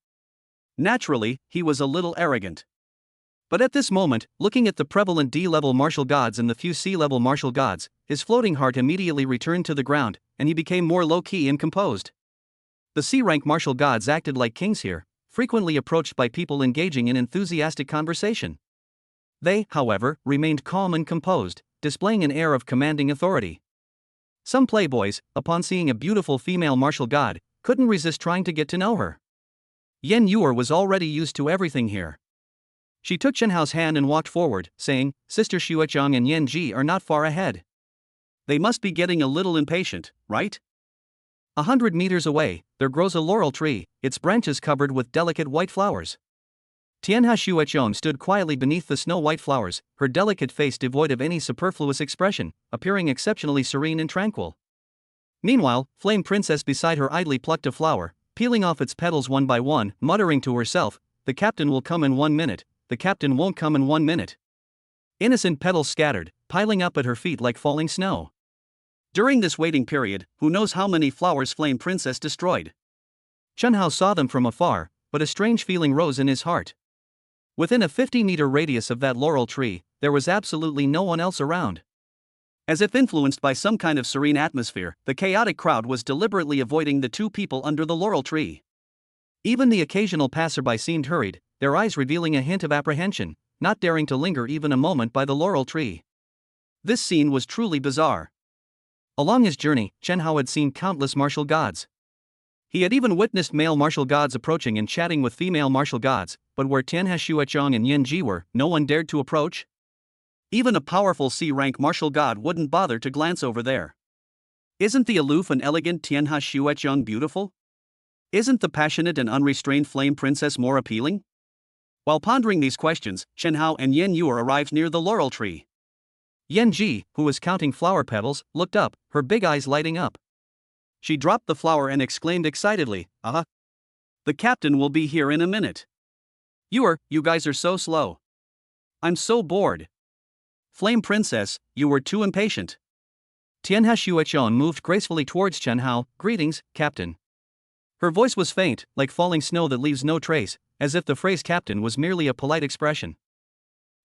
Naturally, he was a little arrogant. But at this moment, looking at the prevalent D-level martial gods and the few C-level martial gods, his floating heart immediately returned to the ground, and he became more low-key and composed. The C-rank martial gods acted like kings here, frequently approached by people engaging in enthusiastic conversation. They, however, remained calm and composed, displaying an air of commanding authority. Some playboys, upon seeing a beautiful female martial god, couldn't resist trying to get to know her. Yen Yuer was already used to everything here. She took Chen Hao's hand and walked forward, saying, "Sister Xuechang and Yen Ji are not far ahead. They must be getting a little impatient, right?" 100 meters away, there grows a laurel tree, its branches covered with delicate white flowers. Tianhe Xuechong stood quietly beneath the snow-white flowers, her delicate face devoid of any superfluous expression, appearing exceptionally serene and tranquil. Meanwhile, Flame Princess beside her idly plucked a flower, peeling off its petals one by one, muttering to herself, "The captain will come in 1 minute. The captain won't come in 1 minute." Innocent petals scattered, piling up at her feet like falling snow. During this waiting period, who knows how many flowers Flame Princess destroyed? Chen Hao saw them from afar, but a strange feeling rose in his heart. Within a 50-meter radius of that laurel tree, there was absolutely no one else around. As if influenced by some kind of serene atmosphere, the chaotic crowd was deliberately avoiding the two people under the laurel tree. Even the occasional passerby seemed hurried, their eyes revealing a hint of apprehension, not daring to linger even a moment by the laurel tree. This scene was truly bizarre. Along his journey, Chen Hao had seen countless martial gods. He had even witnessed male martial gods approaching and chatting with female martial gods, but where Tianhe Xuechong and Yen Ji were, no one dared to approach. Even a powerful C-rank martial god wouldn't bother to glance over there. Isn't the aloof and elegant Tianhe Xuechong beautiful? Isn't the passionate and unrestrained Flame Princess more appealing? While pondering these questions, Chen Hao and Yen Yuer arrived near the laurel tree. Yen Ji, who was counting flower petals, looked up, her big eyes lighting up. She dropped the flower and exclaimed excitedly, "Ah! The captain will be here in a minute. You guys are so slow. I'm so bored." "Flame Princess, you were too impatient." Tianhe Xuechong moved gracefully towards Chen Hao. "Greetings, Captain." Her voice was faint, like falling snow that leaves no trace, as if the phrase captain was merely a polite expression.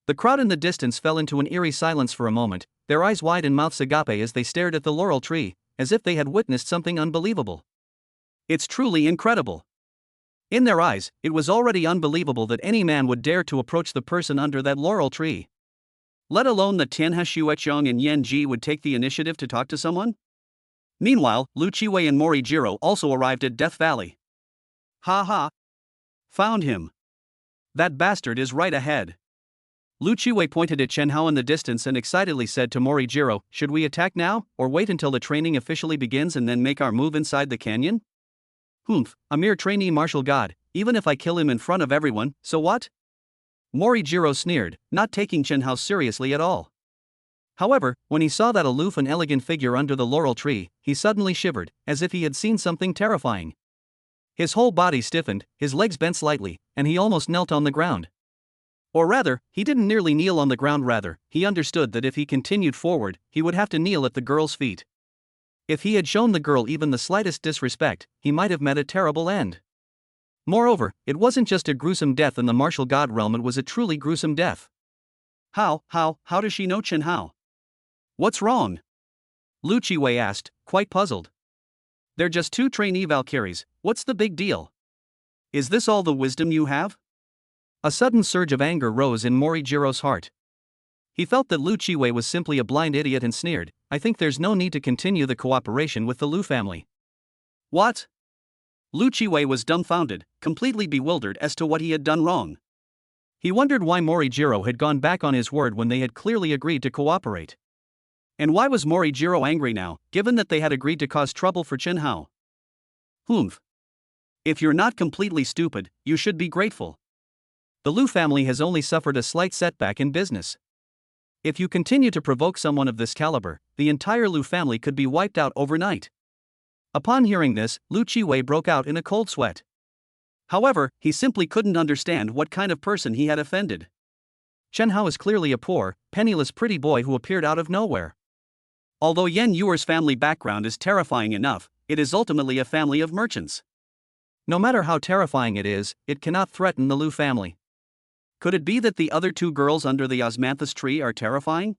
The crowd in the distance fell into an eerie silence for a moment, their eyes wide and mouths agape as they stared at the laurel tree, as if they had witnessed something unbelievable. It's truly incredible. In their eyes, it was already unbelievable that any man would dare to approach the person under that laurel tree. Let alone that Tianhe Xuechong and Yen Ji would take the initiative to talk to someone? Meanwhile, Lu Qiwei and Mori Jiro also arrived at Death Valley. "Ha ha! Found him. That bastard is right ahead." Lu Qiwei pointed at Chen Hao in the distance and excitedly said to Mori Jiro, "Should we attack now, or wait until the training officially begins and then make our move inside the canyon?" "Humph, a mere trainee martial god, even if I kill him in front of everyone, so what?" Mori Jiro sneered, not taking Chen Hao seriously at all. However, when he saw that aloof and elegant figure under the laurel tree, he suddenly shivered, as if he had seen something terrifying. His whole body stiffened, his legs bent slightly, and he almost knelt on the ground. Or rather, he didn't nearly kneel on the ground, rather, he understood that if he continued forward, he would have to kneel at the girl's feet. If he had shown the girl even the slightest disrespect, he might have met a terrible end. Moreover, it wasn't just a gruesome death in the martial god realm, it was a truly gruesome death. How does she know Chen Hao? What's wrong? Lu Qiwei asked, quite puzzled. They're just two trainee Valkyries, what's the big deal? Is this all the wisdom you have? A sudden surge of anger rose in Mori Jiro's heart. He felt that Lu Qiwei was simply a blind idiot and sneered, "I think there's no need to continue the cooperation with the Lu family." What? Lu Qiwei was dumbfounded, completely bewildered as to what he had done wrong. He wondered why Mori Jiro had gone back on his word when they had clearly agreed to cooperate. And why was Mori Jiro angry now, given that they had agreed to cause trouble for Chen Hao? Humph. If you're not completely stupid, you should be grateful. The Lu family has only suffered a slight setback in business. If you continue to provoke someone of this caliber, the entire Lu family could be wiped out overnight. Upon hearing this, Lu Qiwei broke out in a cold sweat. However, he simply couldn't understand what kind of person he had offended. Chen Hao is clearly a poor, penniless pretty boy who appeared out of nowhere. Although Yan Yuer's family background is terrifying enough, it is ultimately a family of merchants. No matter how terrifying it is, it cannot threaten the Lu family. Could it be that the other two girls under the osmanthus tree are terrifying?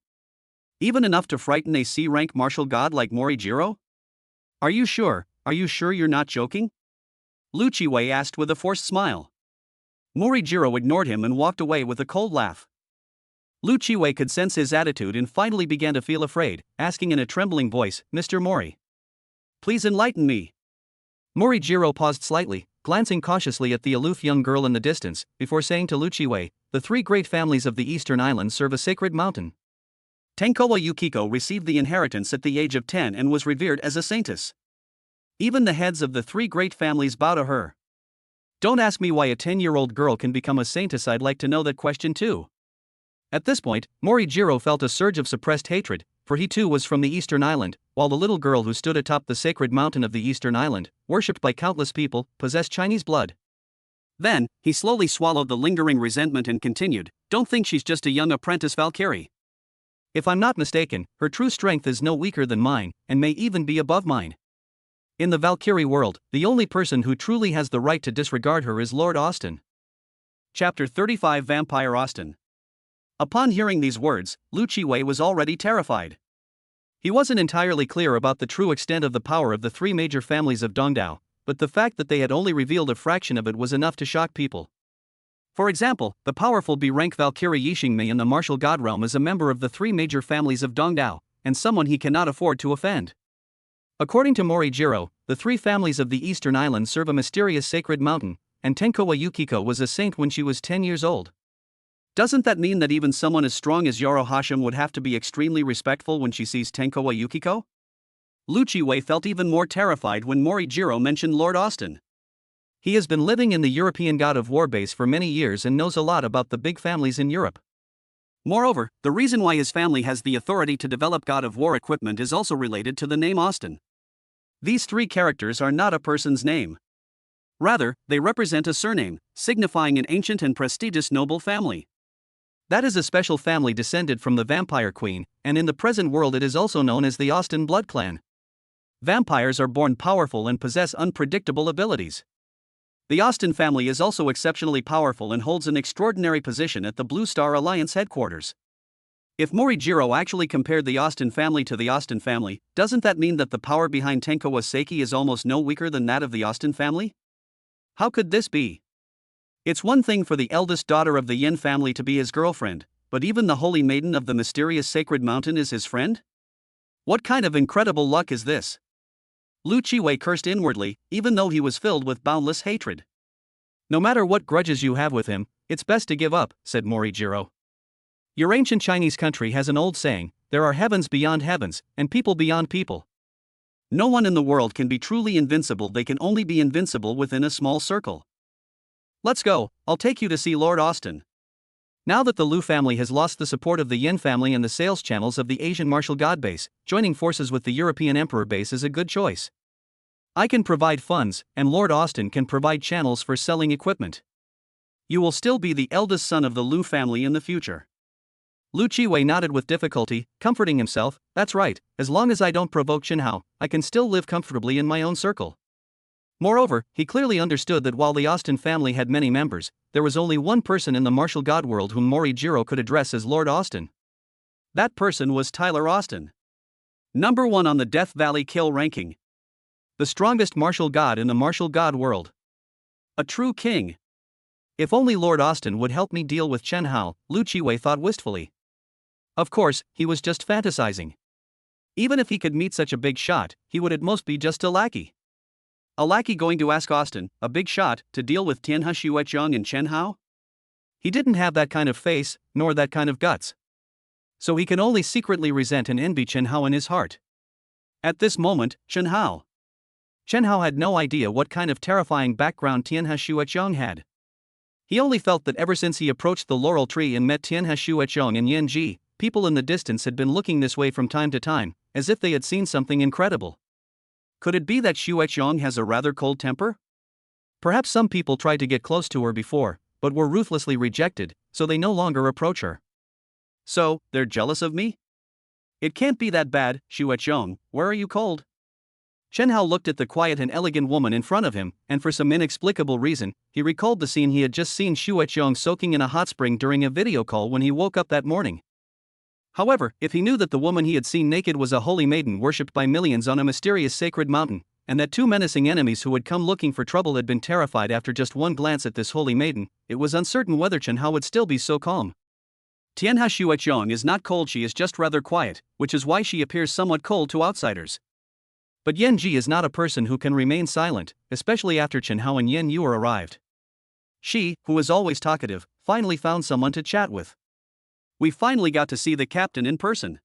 Even enough to frighten a C-rank martial god like Morijiro? Are you sure you're not joking? Lu Qiwei asked with a forced smile. Morijiro ignored him and walked away with a cold laugh. Lu Qiwei could sense his attitude and finally began to feel afraid, asking in a trembling voice, "Mr. Mori, please enlighten me." Morijiro paused slightly, glancing cautiously at the aloof young girl in the distance, before saying to Lu Qiwei, "The three great families of the Eastern Islands serve a sacred mountain. Tenkowa Yukiko received the inheritance at the age of 10 and was revered as a saintess. Even the heads of the three great families bow to her. Don't ask me why a 10-year-old girl can become a saintess, I'd like to know that question too." At this point, Morijiro felt a surge of suppressed hatred, for he too was from the Eastern Island, while the little girl who stood atop the sacred mountain of the Eastern Island, worshipped by countless people, possessed Chinese blood. Then, he slowly swallowed the lingering resentment and continued, "Don't think she's just a young apprentice Valkyrie. If I'm not mistaken, her true strength is no weaker than mine, and may even be above mine. In the Valkyrie world, the only person who truly has the right to disregard her is Lord Austin." Chapter 35 Vampire Austin. Upon hearing these words, Lu Qiwei was already terrified. He wasn't entirely clear about the true extent of the power of the three major families of Dongdao, but the fact that they had only revealed a fraction of it was enough to shock people. For example, the powerful B-rank Valkyrie Yixingmei in the martial god realm is a member of the three major families of Dongdao, and someone he cannot afford to offend. According to Morijiro, the three families of the Eastern Islands serve a mysterious sacred mountain, and Tenkowa Yukiko was a saint when she was 10 years old. Doesn't that mean that even someone as strong as Yoro Hashim would have to be extremely respectful when she sees Tenkowa Yukiko? Lu Qiwei felt even more terrified when Morijiro mentioned Lord Austin. He has been living in the European God of War base for many years and knows a lot about the big families in Europe. Moreover, the reason why his family has the authority to develop God of War equipment is also related to the name Austin. These three characters are not a person's name. Rather, they represent a surname, signifying an ancient and prestigious noble family. That is a special family descended from the Vampire Queen, and in the present world it is also known as the Austin blood clan. Vampires are born powerful and possess unpredictable abilities. The Austin family is also exceptionally powerful and holds an extraordinary position at the Blue Star Alliance headquarters. If Morijiro actually compared the Austin family to the Austin family, doesn't that mean that the power behind Tenkowa Seiki is almost no weaker than that of the Austin family? How could this be? It's one thing for the eldest daughter of the Yin family to be his girlfriend, but even the holy maiden of the mysterious sacred mountain is his friend? What kind of incredible luck is this? Lu Qiwei cursed inwardly, even though he was filled with boundless hatred. "No matter what grudges you have with him, it's best to give up," said Morijiro. "Your ancient Chinese country has an old saying, there are heavens beyond heavens, and people beyond people. No one in the world can be truly invincible, they can only be invincible within a small circle. Let's go, I'll take you to see Lord Austin." Now that the Lu family has lost the support of the Yin family and the sales channels of the Asian martial god base, joining forces with the European emperor base is a good choice. I can provide funds, and Lord Austin can provide channels for selling equipment. You will still be the eldest son of the Lu family in the future. Lu Qiwei nodded with difficulty, comforting himself, "That's right, as long as I don't provoke Chen Hao, I can still live comfortably in my own circle." Moreover, he clearly understood that while the Austin family had many members, there was only one person in the martial god world whom Morijiro could address as Lord Austin. That person was Tyler Austin. Number 1 on the Death Valley kill ranking. The strongest martial god in the martial god world. A true king. If only Lord Austin would help me deal with Chen Hao, Lu Qiwei thought wistfully. Of course, he was just fantasizing. Even if he could meet such a big shot, he would at most be just a lackey. A lackey going to ask Austin, a big shot, to deal with Tianhe Xuecheng and Chen Hao? He didn't have that kind of face, nor that kind of guts. So he can only secretly resent and envy Chen Hao in his heart. At this moment, Chen Hao had no idea what kind of terrifying background Tianhe Xuecheng had. He only felt that ever since he approached the laurel tree and met Tianhe Shuechong and Yan Ji, people in the distance had been looking this way from time to time, as if they had seen something incredible. Could it be that Shuechong has a rather cold temper? Perhaps some people tried to get close to her before, but were ruthlessly rejected, so they no longer approach her. So, they're jealous of me? It can't be that bad, Shuechong, where are you cold? Chen Hao looked at the quiet and elegant woman in front of him, and for some inexplicable reason, he recalled the scene he had just seen Shuechong soaking in a hot spring during a video call when he woke up that morning. However, if he knew that the woman he had seen naked was a holy maiden worshipped by millions on a mysterious sacred mountain, and that two menacing enemies who had come looking for trouble had been terrified after just one glance at this holy maiden, it was uncertain whether Chen Hao would still be so calm. Tianhe Shuechong is not cold, she is just rather quiet, which is why she appears somewhat cold to outsiders. But Yan Ji is not a person who can remain silent, especially after Chen Hao and Yan Yuer arrived. She, who is always talkative, finally found someone to chat with. We finally got to see the captain in person.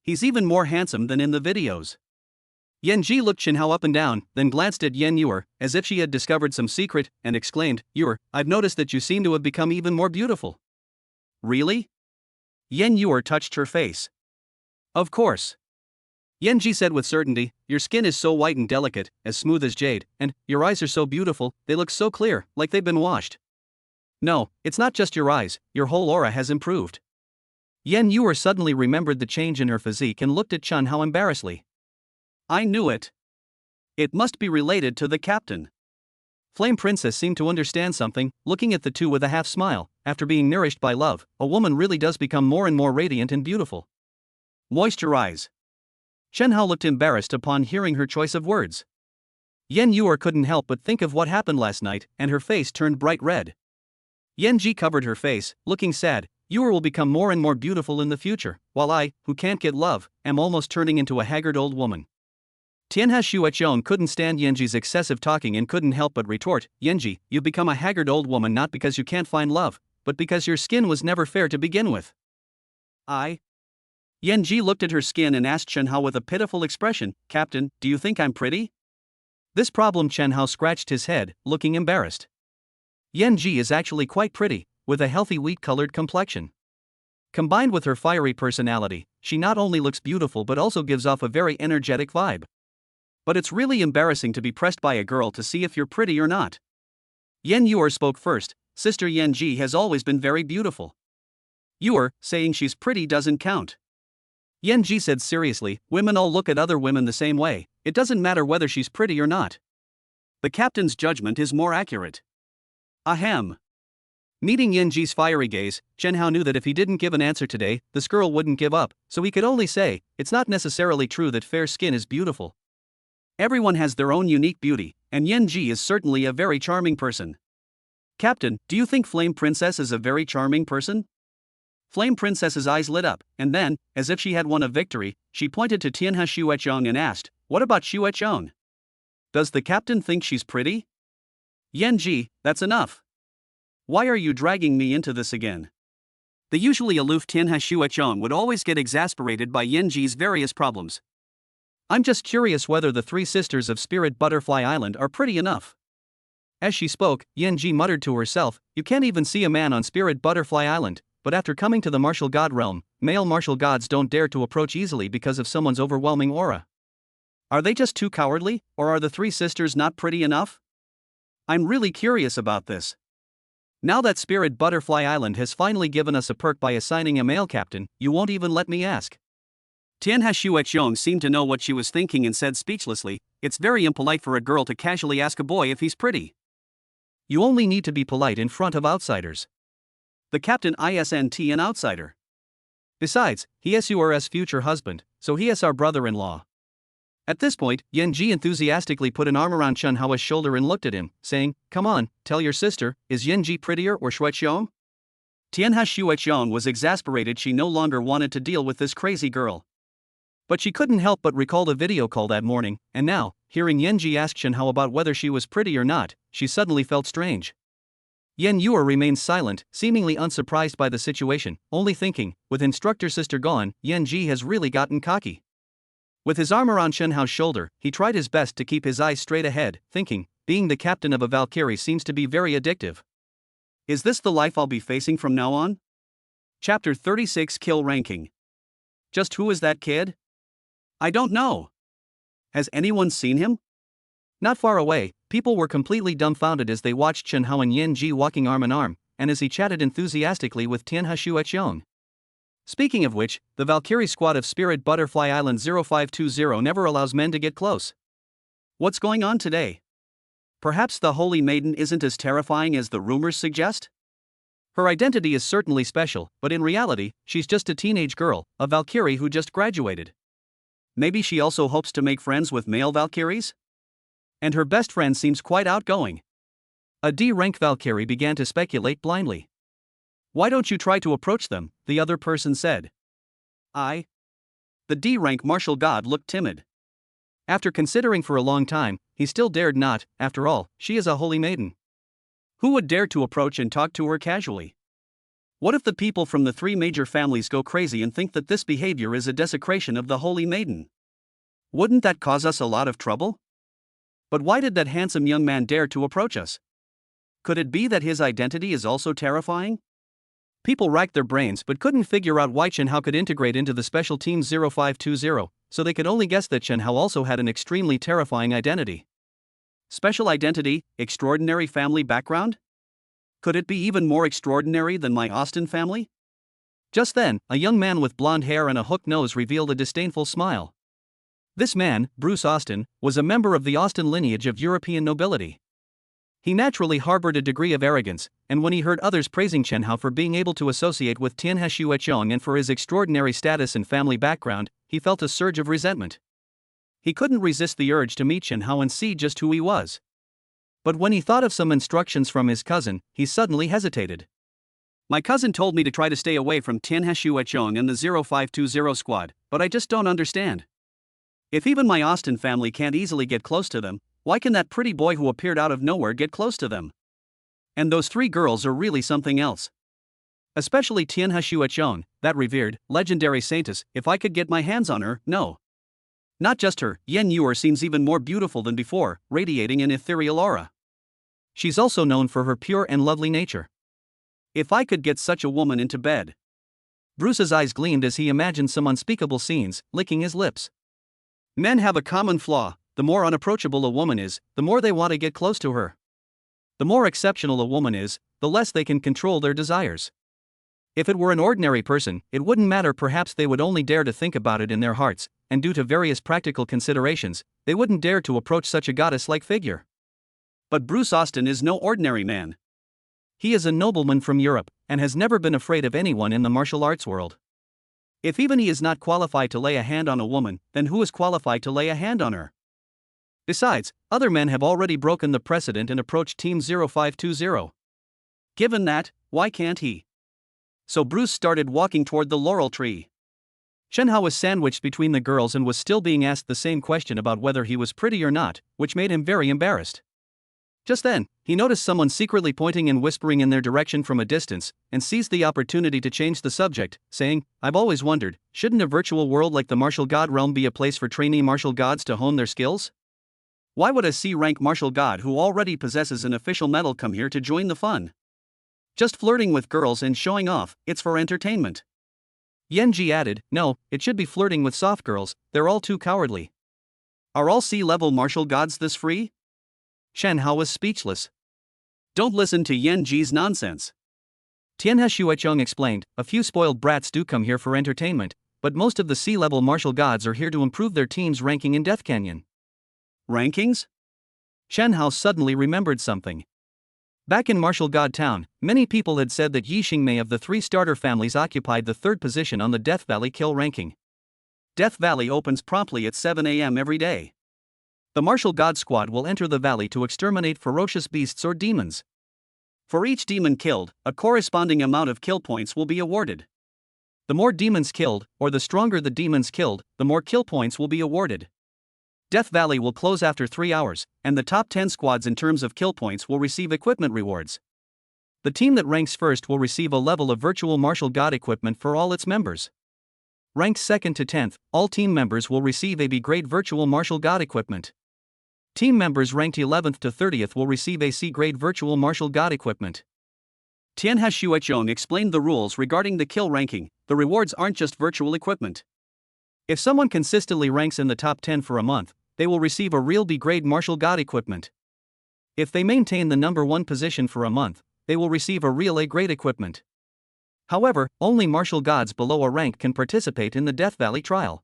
He's even more handsome than in the videos. Yan Ji looked Chen Hao up and down, then glanced at Yan Yuer, as if she had discovered some secret, and exclaimed, "Yuer, I've noticed that you seem to have become even more beautiful." Really? Yan Yuer touched her face. Of course. Yan Ji said with certainty, "Your skin is so white and delicate, as smooth as jade, and your eyes are so beautiful, they look so clear, like they've been washed." No, it's not just your eyes, your whole aura has improved. Yan Yuer suddenly remembered the change in her physique and looked at Chen Hao embarrassedly. I knew it. It must be related to the captain. Flame Princess seemed to understand something, looking at the two with a half smile. After being nourished by love, a woman really does become more and more radiant and beautiful. Moisturize. Chen Hao looked embarrassed upon hearing her choice of words. Yan Yuer couldn't help but think of what happened last night, and her face turned bright red. Yan Ji covered her face, looking sad. Yuer will become more and more beautiful in the future, while I, who can't get love, am almost turning into a haggard old woman. Tianhe Shuechong couldn't stand Yanji's excessive talking and couldn't help but retort, "Yanji, you've become a haggard old woman not because you can't find love, but because your skin was never fair to begin with." Yanji looked at her skin and asked Chen Hao with a pitiful expression, "Captain, do you think I'm pretty?" This problem Chen Hao scratched his head, looking embarrassed. Yanji is actually quite pretty, with a healthy wheat-colored complexion. Combined with her fiery personality, she not only looks beautiful but also gives off a very energetic vibe. But it's really embarrassing to be pressed by a girl to see if you're pretty or not. Yan Yuer spoke first. Sister Yan Ji has always been very beautiful. Yuer, saying she's pretty doesn't count. Yan Ji said seriously, women all look at other women the same way, it doesn't matter whether she's pretty or not. The captain's judgment is more accurate. Ahem. Meeting Yan Ji's fiery gaze, Chen Hao knew that if he didn't give an answer today, this girl wouldn't give up, so he could only say, it's not necessarily true that fair skin is beautiful. Everyone has their own unique beauty, and Yan Ji is certainly a very charming person. Captain, do you think Flame Princess is a very charming person? Flame Princess's eyes lit up, and then, as if she had won a victory, she pointed to Tianhe Shuechong and asked, what about Shuechong? Does the captain think she's pretty? Yan Ji, that's enough. Why are you dragging me into this again? The usually aloof Tianhe Shuechong would always get exasperated by Yan Ji's various problems. I'm just curious whether the three sisters of Spirit Butterfly Island are pretty enough. As she spoke, Yan Ji muttered to herself, you can't even see a man on Spirit Butterfly Island, but after coming to the martial god realm, male martial gods don't dare to approach easily because of someone's overwhelming aura. Are they just too cowardly, or are the three sisters not pretty enough? I'm really curious about this. Now that Spirit Butterfly Island has finally given us a perk by assigning a male captain, you won't even let me ask. Tianhe Shuechong seemed to know what she was thinking and said speechlessly, it's very impolite for a girl to casually ask a boy if he's pretty. You only need to be polite in front of outsiders. The captain isn't an outsider. Besides, he is your future husband, so he is our brother-in-law. At this point, Yan Ji enthusiastically put an arm around Chen Hao's shoulder and looked at him, saying, come on, tell your sister, is Yan Ji prettier or Shuechong? Tianhe Shuechong was exasperated, she no longer wanted to deal with this crazy girl. But she couldn't help but recall the video call that morning, and now, hearing Yan Ji ask Chen Hao about whether she was pretty or not, she suddenly felt strange. Yan Yuer remained silent, seemingly unsurprised by the situation, only thinking, with instructor sister gone, Yan Ji has really gotten cocky. With his arm around Chen Hao's shoulder, he tried his best to keep his eyes straight ahead, thinking, being the captain of a Valkyrie seems to be very addictive. Is this the life I'll be facing from now on? Chapter 36 Kill Ranking. Just who is that kid? I don't know. Has anyone seen him? Not far away, people were completely dumbfounded as they watched Chen Hao and Yen Ji walking arm in arm, and as he chatted enthusiastically with Tian Hashu Etchong. Speaking of which, the Valkyrie squad of Spirit Butterfly Island 0520 never allows men to get close. What's going on today? Perhaps the Holy Maiden isn't as terrifying as the rumors suggest? Her identity is certainly special, but in reality, she's just a teenage girl, a Valkyrie who just graduated. Maybe she also hopes to make friends with male Valkyries? And her best friend seems quite outgoing. A D-rank Valkyrie began to speculate blindly. Why don't you try to approach them? The other person said. The D-rank martial god looked timid. After considering for a long time, he still dared not. After all, she is a holy maiden. Who would dare to approach and talk to her casually? What if the people from the three major families go crazy and think that this behavior is a desecration of the holy maiden? Wouldn't that cause us a lot of trouble? But why did that handsome young man dare to approach us? Could it be that his identity is also terrifying? People racked their brains but couldn't figure out why Chen Hao could integrate into the special team 0520, so they could only guess that Chen Hao also had an extremely terrifying identity. Special identity, extraordinary family background? Could it be even more extraordinary than my Austin family? Just then, a young man with blonde hair and a hooked nose revealed a disdainful smile. This man, Bruce Austin, was a member of the Austin lineage of European nobility. He naturally harbored a degree of arrogance, and when he heard others praising Chen Hao for being able to associate with Tian Hashu Etchong and for his extraordinary status and family background, he felt a surge of resentment. He couldn't resist the urge to meet Chen Hao and see just who he was. But when he thought of some instructions from his cousin, he suddenly hesitated. My cousin told me to try to stay away from Tian Hashu Etchong and the 0520 squad, but I just don't understand. If even my Austin family can't easily get close to them, why can that pretty boy who appeared out of nowhere get close to them? And those three girls are really something else. Especially Tian Hashu Etchong, that revered, legendary saintess. If I could get my hands on her, no. Not just her, Yen Yuer seems even more beautiful than before, radiating an ethereal aura. She's also known for her pure and lovely nature. If I could get such a woman into bed. Bruce's eyes gleamed as he imagined some unspeakable scenes, licking his lips. Men have a common flaw: the more unapproachable a woman is, the more they want to get close to her. The more exceptional a woman is, the less they can control their desires. If it were an ordinary person, it wouldn't matter. Perhaps they would only dare to think about it in their hearts, and due to various practical considerations, they wouldn't dare to approach such a goddess-like figure. But Bruce Austin is no ordinary man. He is a nobleman from Europe, and has never been afraid of anyone in the martial arts world. If even he is not qualified to lay a hand on a woman, then who is qualified to lay a hand on her? Besides, other men have already broken the precedent and approached Team 0520. Given that, why can't he? So Bruce started walking toward the laurel tree. Chen Hao was sandwiched between the girls and was still being asked the same question about whether he was pretty or not, which made him very embarrassed. Just then, he noticed someone secretly pointing and whispering in their direction from a distance, and seized the opportunity to change the subject, saying, I've always wondered, shouldn't a virtual world like the martial god realm be a place for trainee martial gods to hone their skills? Why would a C-rank martial god who already possesses an official medal come here to join the fun? Just flirting with girls and showing off, it's for entertainment. Yen Ji added, no, it should be flirting with soft girls, they're all too cowardly. Are all C-level martial gods this free? Chen Hao was speechless. Don't listen to Yen Ji's nonsense. Tian Hashu Etchong explained, a few spoiled brats do come here for entertainment, but most of the C-level martial gods are here to improve their team's ranking in Death Canyon. Rankings? Chen Hao suddenly remembered something. Back in Martial God Town, many people had said that Yi Xingmei of the three starter families occupied the third position on the Death Valley kill ranking. Death Valley opens promptly at 7 a.m. every day. The Martial God Squad will enter the valley to exterminate ferocious beasts or demons. For each demon killed, a corresponding amount of kill points will be awarded. The more demons killed, or the stronger the demons killed, the more kill points will be awarded. Death Valley will close after 3 hours, and the top 10 squads in terms of kill points will receive equipment rewards. The team that ranks first will receive a level of virtual martial god equipment for all its members. Ranked 2nd to 10th, all team members will receive a B-grade virtual martial god equipment. Team members ranked 11th to 30th will receive a C-grade virtual martial god equipment. Tianhe Shuechong explained the rules regarding the kill ranking. The rewards aren't just virtual equipment. If someone consistently ranks in the top 10 for a month, they will receive a real B-grade martial god equipment. If they maintain the number 1 position for a month, they will receive a real A-grade equipment. However, only martial gods below a rank can participate in the Death Valley trial.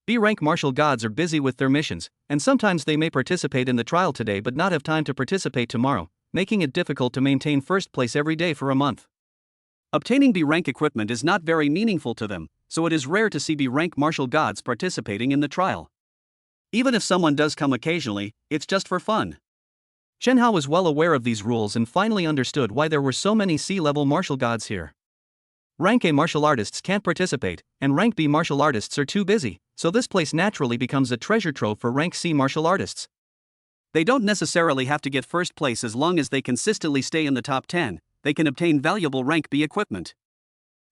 B-rank martial gods are busy with their missions, and sometimes they may participate in the trial today but not have time to participate tomorrow, making it difficult to maintain first place every day for a month. Obtaining B-rank equipment is not very meaningful to them, so it is rare to see B-rank martial gods participating in the trial. Even if someone does come occasionally, it's just for fun. Chen Hao was well aware of these rules and finally understood why there were so many C-level martial gods here. Rank A martial artists can't participate, and Rank B martial artists are too busy, so this place naturally becomes a treasure trove for Rank C martial artists. They don't necessarily have to get first place as long as they consistently stay in the top 10, they can obtain valuable Rank B equipment.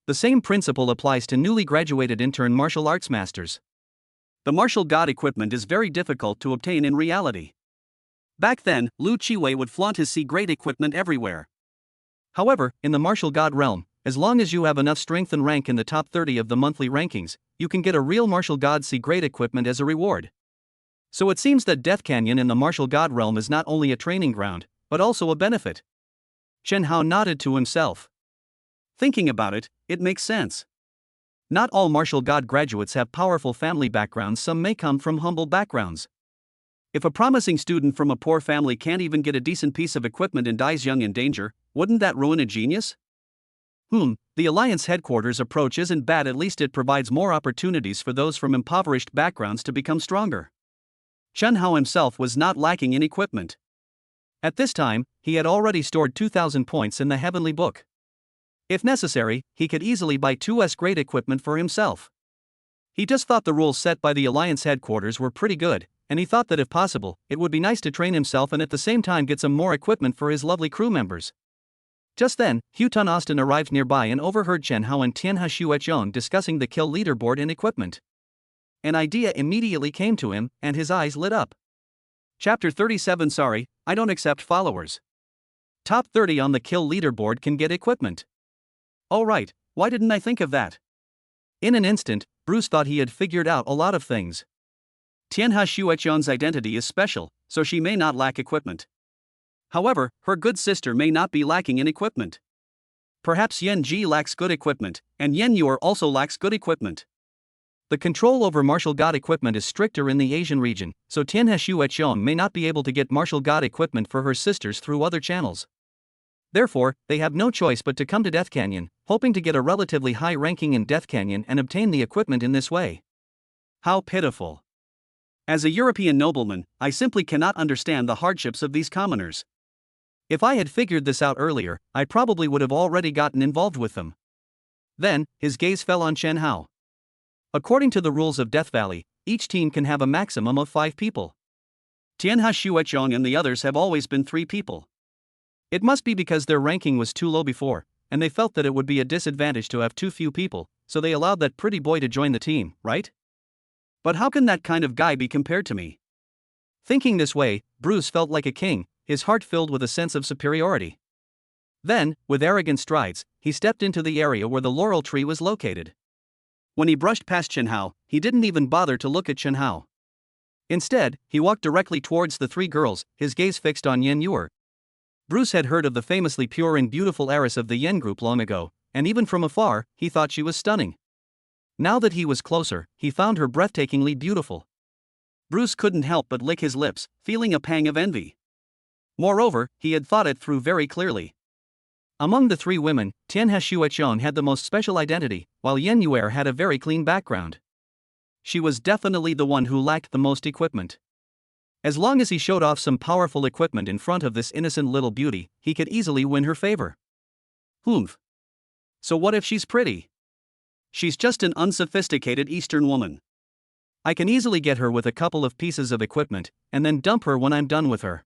The same principle applies to newly graduated intern martial arts masters. The martial god equipment is very difficult to obtain in reality. Back then, Lu Qiwei would flaunt his C-grade equipment everywhere. However, in the martial god realm, as long as you have enough strength and rank in the top 30 of the monthly rankings, you can get a real martial god C-grade equipment as a reward. So it seems that Death Canyon in the martial god realm is not only a training ground, but also a benefit. Chen Hao nodded to himself. Thinking about it, it makes sense. Not all martial god graduates have powerful family backgrounds, some may come from humble backgrounds. If a promising student from a poor family can't even get a decent piece of equipment and dies young in danger, wouldn't that ruin a genius? The Alliance headquarters approach isn't bad, at least it provides more opportunities for those from impoverished backgrounds to become stronger. Chen Hao himself was not lacking in equipment. At this time, he had already stored 2,000 points in the Heavenly Book. If necessary, he could easily buy 2S grade equipment for himself. He just thought the rules set by the Alliance headquarters were pretty good, and he thought that if possible, it would be nice to train himself and at the same time get some more equipment for his lovely crew members. Just then, Hutun Austin arrived nearby and overheard Chen Hao and Tianhe Shuechong discussing the kill leaderboard and equipment. An idea immediately came to him, and his eyes lit up. Chapter 37 Sorry, I don't accept followers. Top 30 on the kill leaderboard can get equipment. Oh right, why didn't I think of that? In an instant, Bruce thought he had figured out a lot of things. Tianhe Shuechong's identity is special, so she may not lack equipment. However, her good sister may not be lacking in equipment. Perhaps Yen Ji lacks good equipment, and Yen Yuer also lacks good equipment. The control over martial god equipment is stricter in the Asian region, so Tianhe Shuechong may not be able to get martial god equipment for her sisters through other channels. Therefore, they have no choice but to come to Death Canyon, hoping to get a relatively high ranking in Death Canyon and obtain the equipment in this way. How pitiful. As a European nobleman, I simply cannot understand the hardships of these commoners. If I had figured this out earlier, I probably would have already gotten involved with them. Then, his gaze fell on Chen Hao. According to the rules of Death Valley, each team can have a maximum of 5 people. Tianhe Shuechong and the others have always been 3 people. It must be because their ranking was too low before, and they felt that it would be a disadvantage to have too few people, so they allowed that pretty boy to join the team, right? But how can that kind of guy be compared to me? Thinking this way, Bruce felt like a king, his heart filled with a sense of superiority. Then, with arrogant strides, he stepped into the area where the laurel tree was located. When he brushed past Chen Hao, he didn't even bother to look at Chen Hao. Instead, he walked directly towards the 3 girls, his gaze fixed on Yen Yuer. Bruce had heard of the famously pure and beautiful heiress of the Yen group long ago, and even from afar, he thought she was stunning. Now that he was closer, he found her breathtakingly beautiful. Bruce couldn't help but lick his lips, feeling a pang of envy. Moreover, he had thought it through very clearly. Among the 3 women, Tianhe Shuechong had the most special identity, while Yen Yuer had a very clean background. She was definitely the one who lacked the most equipment. As long as he showed off some powerful equipment in front of this innocent little beauty, he could easily win her favor. So what if she's pretty? She's just an unsophisticated Eastern woman. I can easily get her with a couple of pieces of equipment, and then dump her when I'm done with her.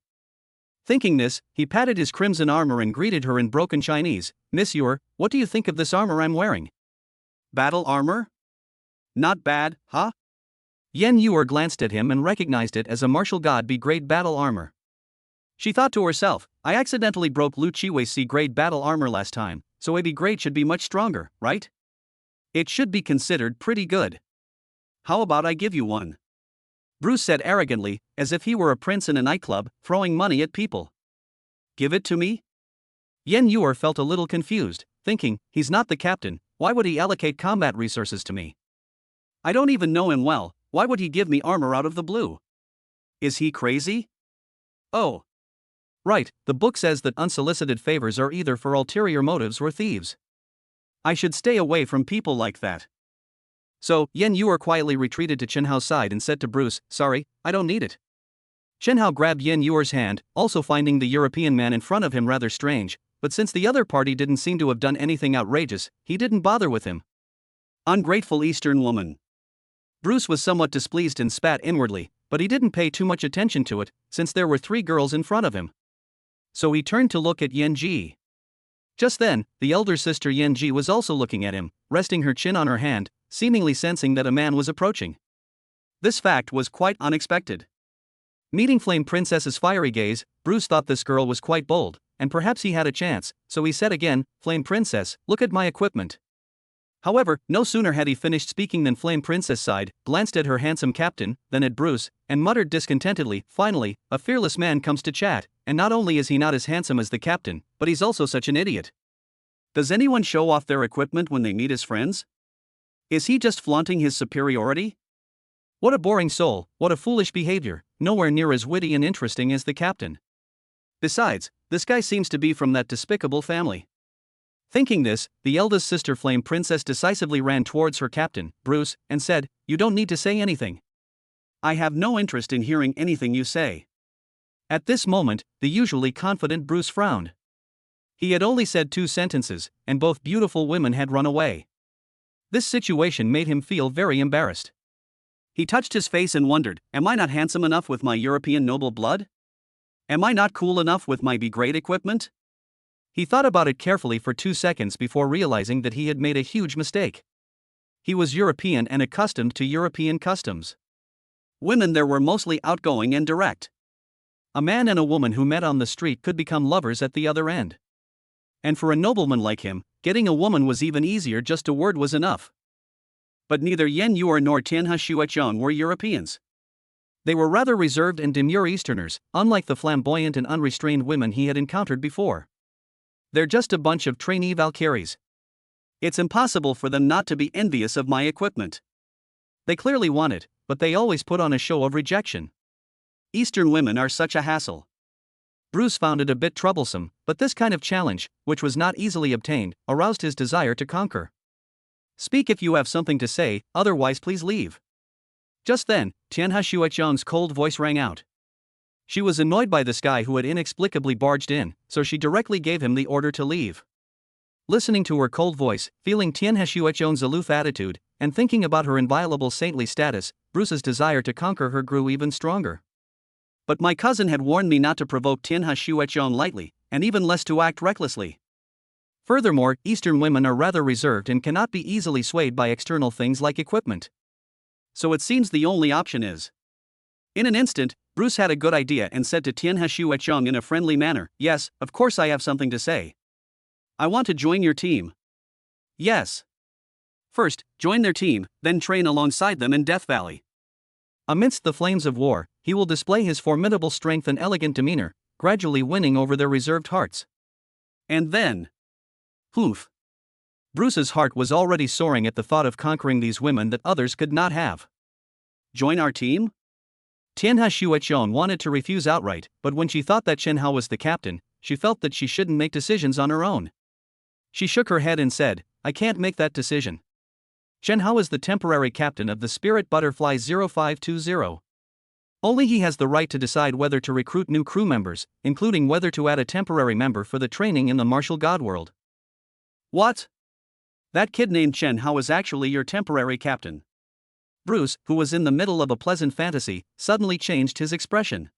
Thinking this, he patted his crimson armor and greeted her in broken Chinese. Miss Yuer, what do you think of this armor I'm wearing? Battle armor? Not bad, huh? Yen Yuer glanced at him and recognized it as a martial god B-grade battle armor. She thought to herself, I accidentally broke Lu Chiwei's C-grade battle armor last time, so AB grade should be much stronger, right? It should be considered pretty good. How about I give you one? Bruce said arrogantly, as if he were a prince in a nightclub, throwing money at people. Give it to me? Yen Yuer felt a little confused, thinking, he's not the captain, why would he allocate combat resources to me? I don't even know him well, why would he give me armor out of the blue? Is he crazy? Oh. Right, the book says that unsolicited favors are either for ulterior motives or thieves. I should stay away from people like that. So, Yen Yuer quietly retreated to Chen Hao's side and said to Bruce, sorry, I don't need it. Chen Hao grabbed Yen Yuer's hand, also finding the European man in front of him rather strange, but since the other party didn't seem to have done anything outrageous, he didn't bother with him. Ungrateful Eastern woman. Bruce was somewhat displeased and spat inwardly, but he didn't pay too much attention to it, since there were 3 girls in front of him. So he turned to look at Yen Ji. Just then, the elder sister Yen Ji was also looking at him, resting her chin on her hand, seemingly sensing that a man was approaching. This fact was quite unexpected. Meeting Flame Princess's fiery gaze, Bruce thought this girl was quite bold, and perhaps he had a chance, so he said again, Flame Princess, look at my equipment. However, no sooner had he finished speaking than Flame Princess sighed, glanced at her handsome captain, then at Bruce, and muttered discontentedly, finally, a fearless man comes to chat, and not only is he not as handsome as the captain, but he's also such an idiot. Does anyone show off their equipment when they meet his friends? Is he just flaunting his superiority? What a boring soul, what a foolish behavior, nowhere near as witty and interesting as the captain. Besides, this guy seems to be from that despicable family. Thinking this, the eldest sister Flame Princess decisively ran towards her captain, Bruce, and said, you don't need to say anything. I have no interest in hearing anything you say. At this moment, the usually confident Bruce frowned. He had only said 2 sentences, and both beautiful women had run away. This situation made him feel very embarrassed. He touched his face and wondered, am I not handsome enough with my European noble blood? Am I not cool enough with my B-grade equipment? He thought about it carefully for 2 seconds before realizing that he had made a huge mistake. He was European and accustomed to European customs. Women there were mostly outgoing and direct. A man and a woman who met on the street could become lovers at the other end. And for a nobleman like him, getting a woman was even easier, just a word was enough. But neither Yen Yuer nor Tianhe Xuechong were Europeans. They were rather reserved and demure Easterners, unlike the flamboyant and unrestrained women he had encountered before. They're just a bunch of trainee Valkyries. It's impossible for them not to be envious of my equipment. They clearly want it, but they always put on a show of rejection. Eastern women are such a hassle. Bruce found it a bit troublesome, but this kind of challenge, which was not easily obtained, aroused his desire to conquer. Speak if you have something to say, otherwise please leave. Just then, Tianhe Xuechong's cold voice rang out. She was annoyed by this guy who had inexplicably barged in, so she directly gave him the order to leave. Listening to her cold voice, feeling Tianhe Xuechong's aloof attitude, and thinking about her inviolable saintly status, Bruce's desire to conquer her grew even stronger. But my cousin had warned me not to provoke Tianhe Xuechong lightly, and even less to act recklessly. Furthermore, Eastern women are rather reserved and cannot be easily swayed by external things like equipment. So it seems the only option is. In an instant, Bruce had a good idea and said to Tianhe Xuechong in a friendly manner, yes, of course I have something to say. I want to join your team. Yes. First, join their team, then train alongside them in Death Valley. Amidst the flames of war, he will display his formidable strength and elegant demeanor, gradually winning over their reserved hearts. And then. Poof. Bruce's heart was already soaring at the thought of conquering these women that others could not have. Join our team? Tianhe Xuechong wanted to refuse outright, but when she thought that Chen Hao was the captain, she felt that she shouldn't make decisions on her own. She shook her head and said, I can't make that decision. Chen Hao is the temporary captain of the Spirit Butterfly 0520. Only he has the right to decide whether to recruit new crew members, including whether to add a temporary member for the training in the martial god world. What? That kid named Chen Hao is actually your temporary captain. Bruce, who was in the middle of a pleasant fantasy, suddenly changed his expression.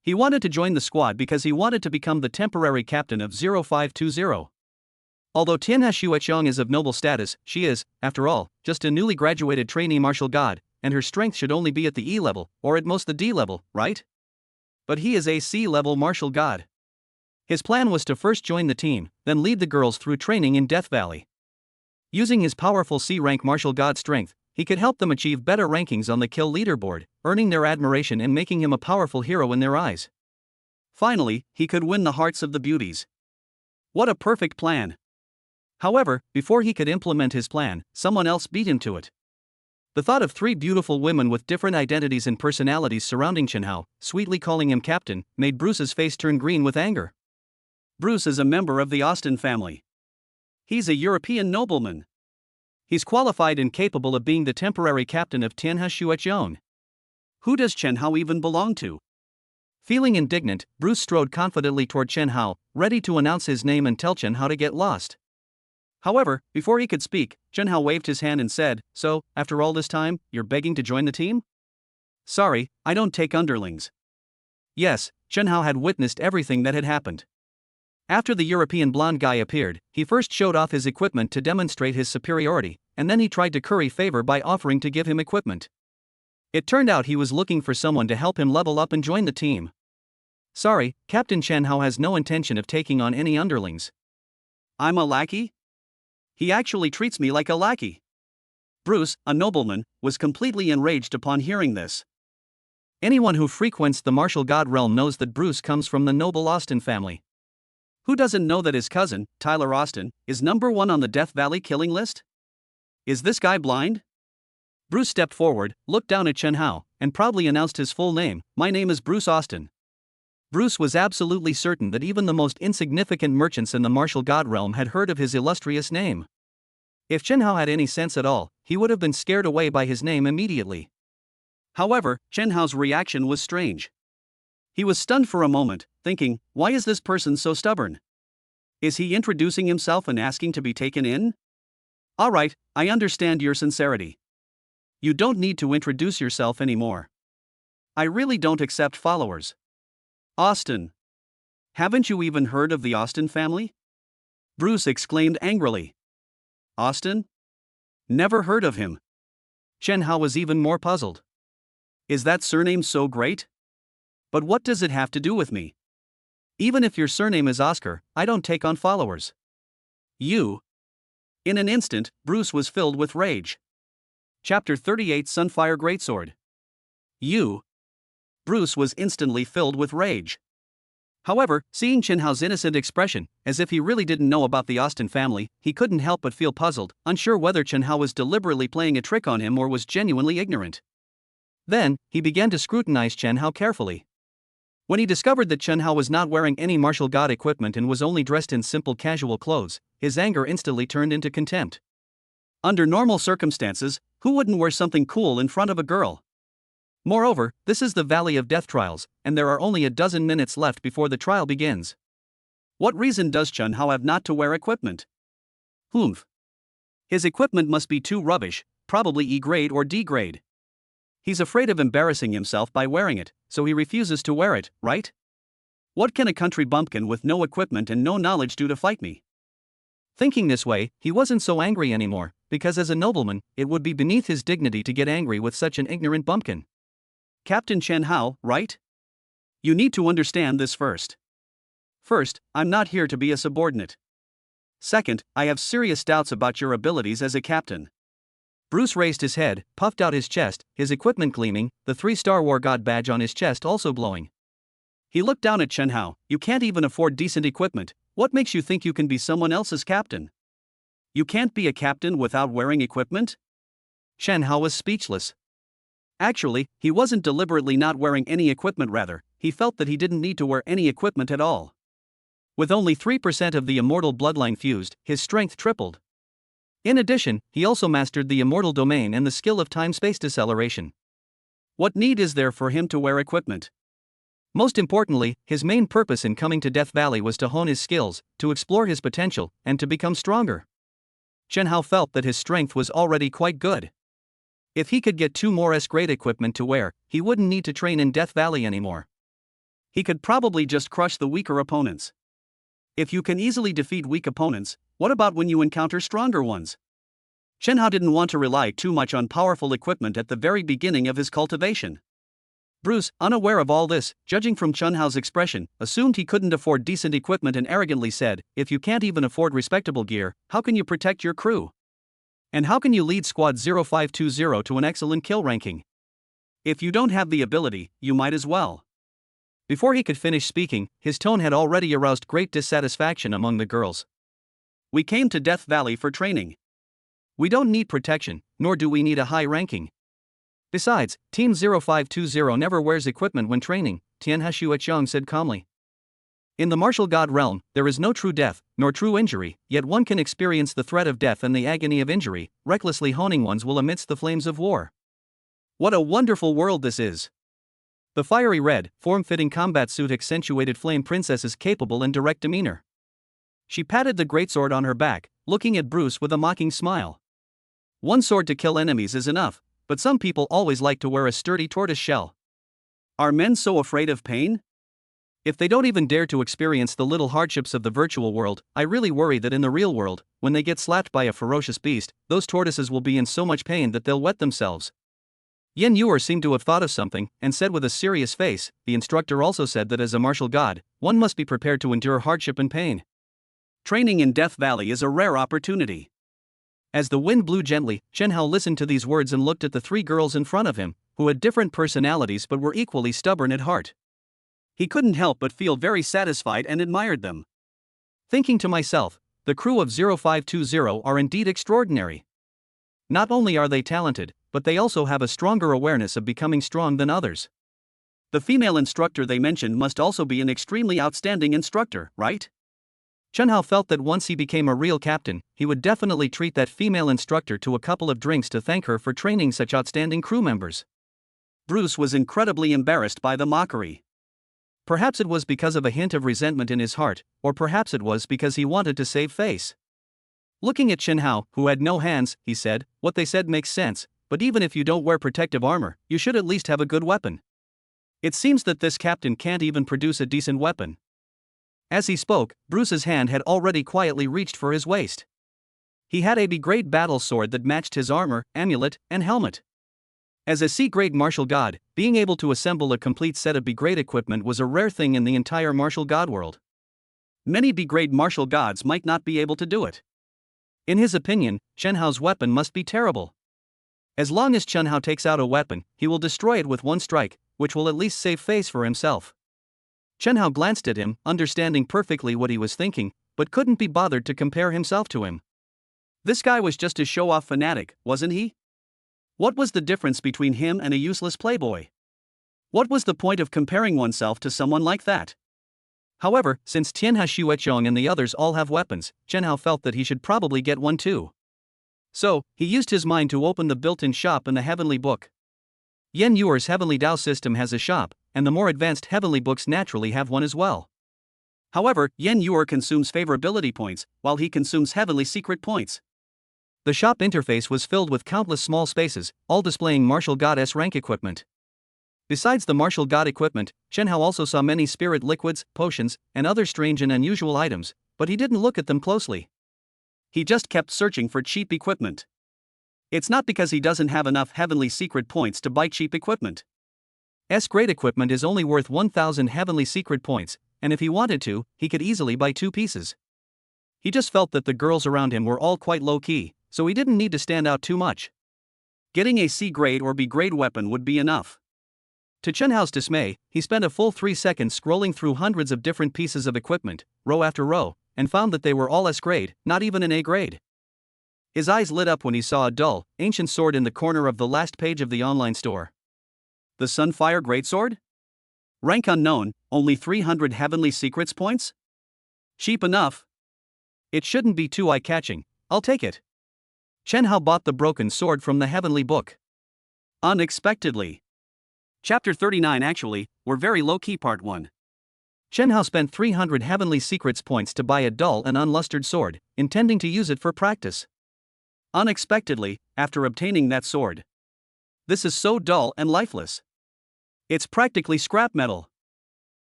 He wanted to join the squad because he wanted to become the temporary captain of 0520. Although Tianhe Xuechong is of noble status, she is, after all, just a newly graduated trainee martial god, and her strength should only be at the E level, or at most the D level, right? But he is a C level martial god. His plan was to first join the team, then lead the girls through training in Death Valley. Using his powerful C-rank martial god strength, he could help them achieve better rankings on the kill leaderboard, earning their admiration and making him a powerful hero in their eyes. Finally, he could win the hearts of the beauties. What a perfect plan! However, before he could implement his plan, someone else beat him to it. The thought of 3 beautiful women with different identities and personalities surrounding Chen Hao, sweetly calling him captain, made Bruce's face turn green with anger. Bruce is a member of the Austin family. He's a European nobleman. He's qualified and capable of being the temporary captain of Tianhe Shueqian. Who does Chen Hao even belong to? Feeling indignant, Bruce strode confidently toward Chen Hao, ready to announce his name and tell Chen Hao to get lost. However, before he could speak, Chen Hao waved his hand and said, "So, after all this time, you're begging to join the team?" "Sorry, I don't take underlings." Yes, Chen Hao had witnessed everything that had happened. After the European blonde guy appeared, he first showed off his equipment to demonstrate his superiority, and then he tried to curry favor by offering to give him equipment. It turned out he was looking for someone to help him level up and join the team. "Sorry, Captain Chen Hao has no intention of taking on any underlings." "I'm a lackey? He actually treats me like a lackey." Bruce, a nobleman, was completely enraged upon hearing this. Anyone who frequents the martial god realm knows that Bruce comes from the noble Austin family. Who doesn't know that his cousin, Tyler Austin, is #1 on the Death Valley killing list? Is this guy blind? Bruce stepped forward, looked down at Chen Hao, and proudly announced his full name, "My name is Bruce Austin." Bruce was absolutely certain that even the most insignificant merchants in the martial god realm had heard of his illustrious name. If Chen Hao had any sense at all, he would have been scared away by his name immediately. However, Chen Hao's reaction was strange. He was stunned for a moment, thinking, why is this person so stubborn? Is he introducing himself and asking to be taken in? Alright, I understand your sincerity. You don't need to introduce yourself anymore. I really don't accept followers. Austin. Haven't you even heard of the Austin family? Bruce exclaimed angrily. Austin? Never heard of him. Chen Hao was even more puzzled. Is that surname so great? But what does it have to do with me? Even if your surname is Oscar, I don't take on followers. You. In an instant, Bruce was filled with rage. Chapter 38 Sunfire Greatsword. You. Bruce was instantly filled with rage. However, seeing Chen Hao's innocent expression, as if he really didn't know about the Austin family, he couldn't help but feel puzzled, unsure whether Chen Hao was deliberately playing a trick on him or was genuinely ignorant. Then, he began to scrutinize Chen Hao carefully. When he discovered that Chen Hao was not wearing any martial god equipment and was only dressed in simple casual clothes, his anger instantly turned into contempt. Under normal circumstances, who wouldn't wear something cool in front of a girl? Moreover, this is the Valley of Death trials, and there are only a dozen minutes left before the trial begins. What reason does Chen Hao have not to wear equipment? Humph. His equipment must be too rubbish, probably E grade or D grade. He's afraid of embarrassing himself by wearing it, so he refuses to wear it, right? What can a country bumpkin with no equipment and no knowledge do to fight me? Thinking this way, he wasn't so angry anymore, because as a nobleman, it would be beneath his dignity to get angry with such an ignorant bumpkin. Captain Chen Hao, right? You need to understand this first. First, I'm not here to be a subordinate. Second, I have serious doubts about your abilities as a captain. Bruce raised his head, puffed out his chest, his equipment gleaming, the 3-star war god badge on his chest also glowing. He looked down at Chen Hao. You can't even afford decent equipment. What makes you think you can be someone else's captain? You can't be a captain without wearing equipment? Chen Hao was speechless. Actually, he wasn't deliberately not wearing any equipment, rather, he felt that he didn't need to wear any equipment at all. With only 3% of the immortal bloodline fused, his strength tripled. In addition, he also mastered the immortal domain and the skill of time-space deceleration. What need is there for him to wear equipment? Most importantly, his main purpose in coming to Death Valley was to hone his skills, to explore his potential, and to become stronger. Chen Hao felt that his strength was already quite good. If he could get 2 more S-grade equipment to wear, he wouldn't need to train in Death Valley anymore. He could probably just crush the weaker opponents. If you can easily defeat weak opponents, what about when you encounter stronger ones? Chen Hao didn't want to rely too much on powerful equipment at the very beginning of his cultivation. Bruce, unaware of all this, judging from Chunhao's expression, assumed he couldn't afford decent equipment and arrogantly said, "If you can't even afford respectable gear, how can you protect your crew? And how can you lead Squad 0520 to an excellent kill ranking? If you don't have the ability, you might as well." Before he could finish speaking, his tone had already aroused great dissatisfaction among the girls. "We came to Death Valley for training. We don't need protection, nor do we need a high ranking. Besides, Team 0520 never wears equipment when training," Tianhe Shuicheng said calmly. "In the martial god realm, there is no true death, nor true injury, yet one can experience the threat of death and the agony of injury, recklessly honing one's will amidst the flames of war. What a wonderful world this is!" The fiery red, form-fitting combat suit accentuated Flame Princess's capable and direct demeanor. She patted the greatsword on her back, looking at Bruce with a mocking smile. "One sword to kill enemies is enough, but some people always like to wear a sturdy tortoise shell. Are men so afraid of pain? If they don't even dare to experience the little hardships of the virtual world, I really worry that in the real world, when they get slapped by a ferocious beast, those tortoises will be in so much pain that they'll wet themselves." Yen Yuer seemed to have thought of something, and said with a serious face, "The instructor also said that as a martial god, one must be prepared to endure hardship and pain. Training in Death Valley is a rare opportunity." As the wind blew gently, Chunhao listened to these words and looked at the three girls in front of him, who had different personalities but were equally stubborn at heart. He couldn't help but feel very satisfied and admired them. Thinking to myself, the crew of 0520 are indeed extraordinary. Not only are they talented, but they also have a stronger awareness of becoming strong than others. The female instructor they mentioned must also be an extremely outstanding instructor, right? Chunhao felt that once he became a real captain, he would definitely treat that female instructor to a couple of drinks to thank her for training such outstanding crew members. Bruce was incredibly embarrassed by the mockery. Perhaps it was because of a hint of resentment in his heart, or perhaps it was because he wanted to save face. Looking at Chunhao, who had no hands, he said, "What they said makes sense, but even if you don't wear protective armor, you should at least have a good weapon. It seems that this captain can't even produce a decent weapon." As he spoke, Bruce's hand had already quietly reached for his waist. He had a B-grade battle sword that matched his armor, amulet, and helmet. As a C-grade martial god, being able to assemble a complete set of B-grade equipment was a rare thing in the entire martial god world. Many B-grade martial gods might not be able to do it. In his opinion, Chunhao's weapon must be terrible. As long as Chunhao takes out a weapon, he will destroy it with one strike, which will at least save face for himself. Chunhao glanced at him, understanding perfectly what he was thinking, but couldn't be bothered to compare himself to him. This guy was just a show-off fanatic, wasn't he? What was the difference between him and a useless playboy? What was the point of comparing oneself to someone like that? However, since Tianhe Shuicheng and the others all have weapons, Chunhao felt that he should probably get one too. So, he used his mind to open the built-in shop in the Heavenly Book. Yen Yuer's Heavenly Dao system has a shop, and the more advanced Heavenly Books naturally have one as well. However, Yen Yuer consumes favorability points, while he consumes Heavenly Secret points. The shop interface was filled with countless small spaces, all displaying Martial God S rank equipment. Besides the Martial God equipment, Chunhao also saw many spirit liquids, potions, and other strange and unusual items, but he didn't look at them closely. He just kept searching for cheap equipment. It's not because he doesn't have enough Heavenly Secret points to buy cheap equipment. S-grade equipment is only worth 1,000 Heavenly Secret points, and if he wanted to, he could easily buy 2 pieces. He just felt that the girls around him were all quite low-key, so he didn't need to stand out too much. Getting a C-grade or B-grade weapon would be enough. To Chunhao's dismay, he spent a full 3 seconds scrolling through hundreds of different pieces of equipment, row after row, and found that they were all S-grade, not even an A-grade. His eyes lit up when he saw a dull, ancient sword in the corner of the last page of the online store. The Sunfire Greatsword? Rank unknown, only 300 Heavenly Secrets points? Cheap enough. It shouldn't be too eye-catching, I'll take it. Chunhao bought the broken sword from the Heavenly Book. Unexpectedly. Chapter 39 actually, were very low-key part 1. Chunhao spent 300 Heavenly Secrets points to buy a dull and unlustered sword, intending to use it for practice. Unexpectedly, after obtaining that sword. This is so dull and lifeless. It's practically scrap metal.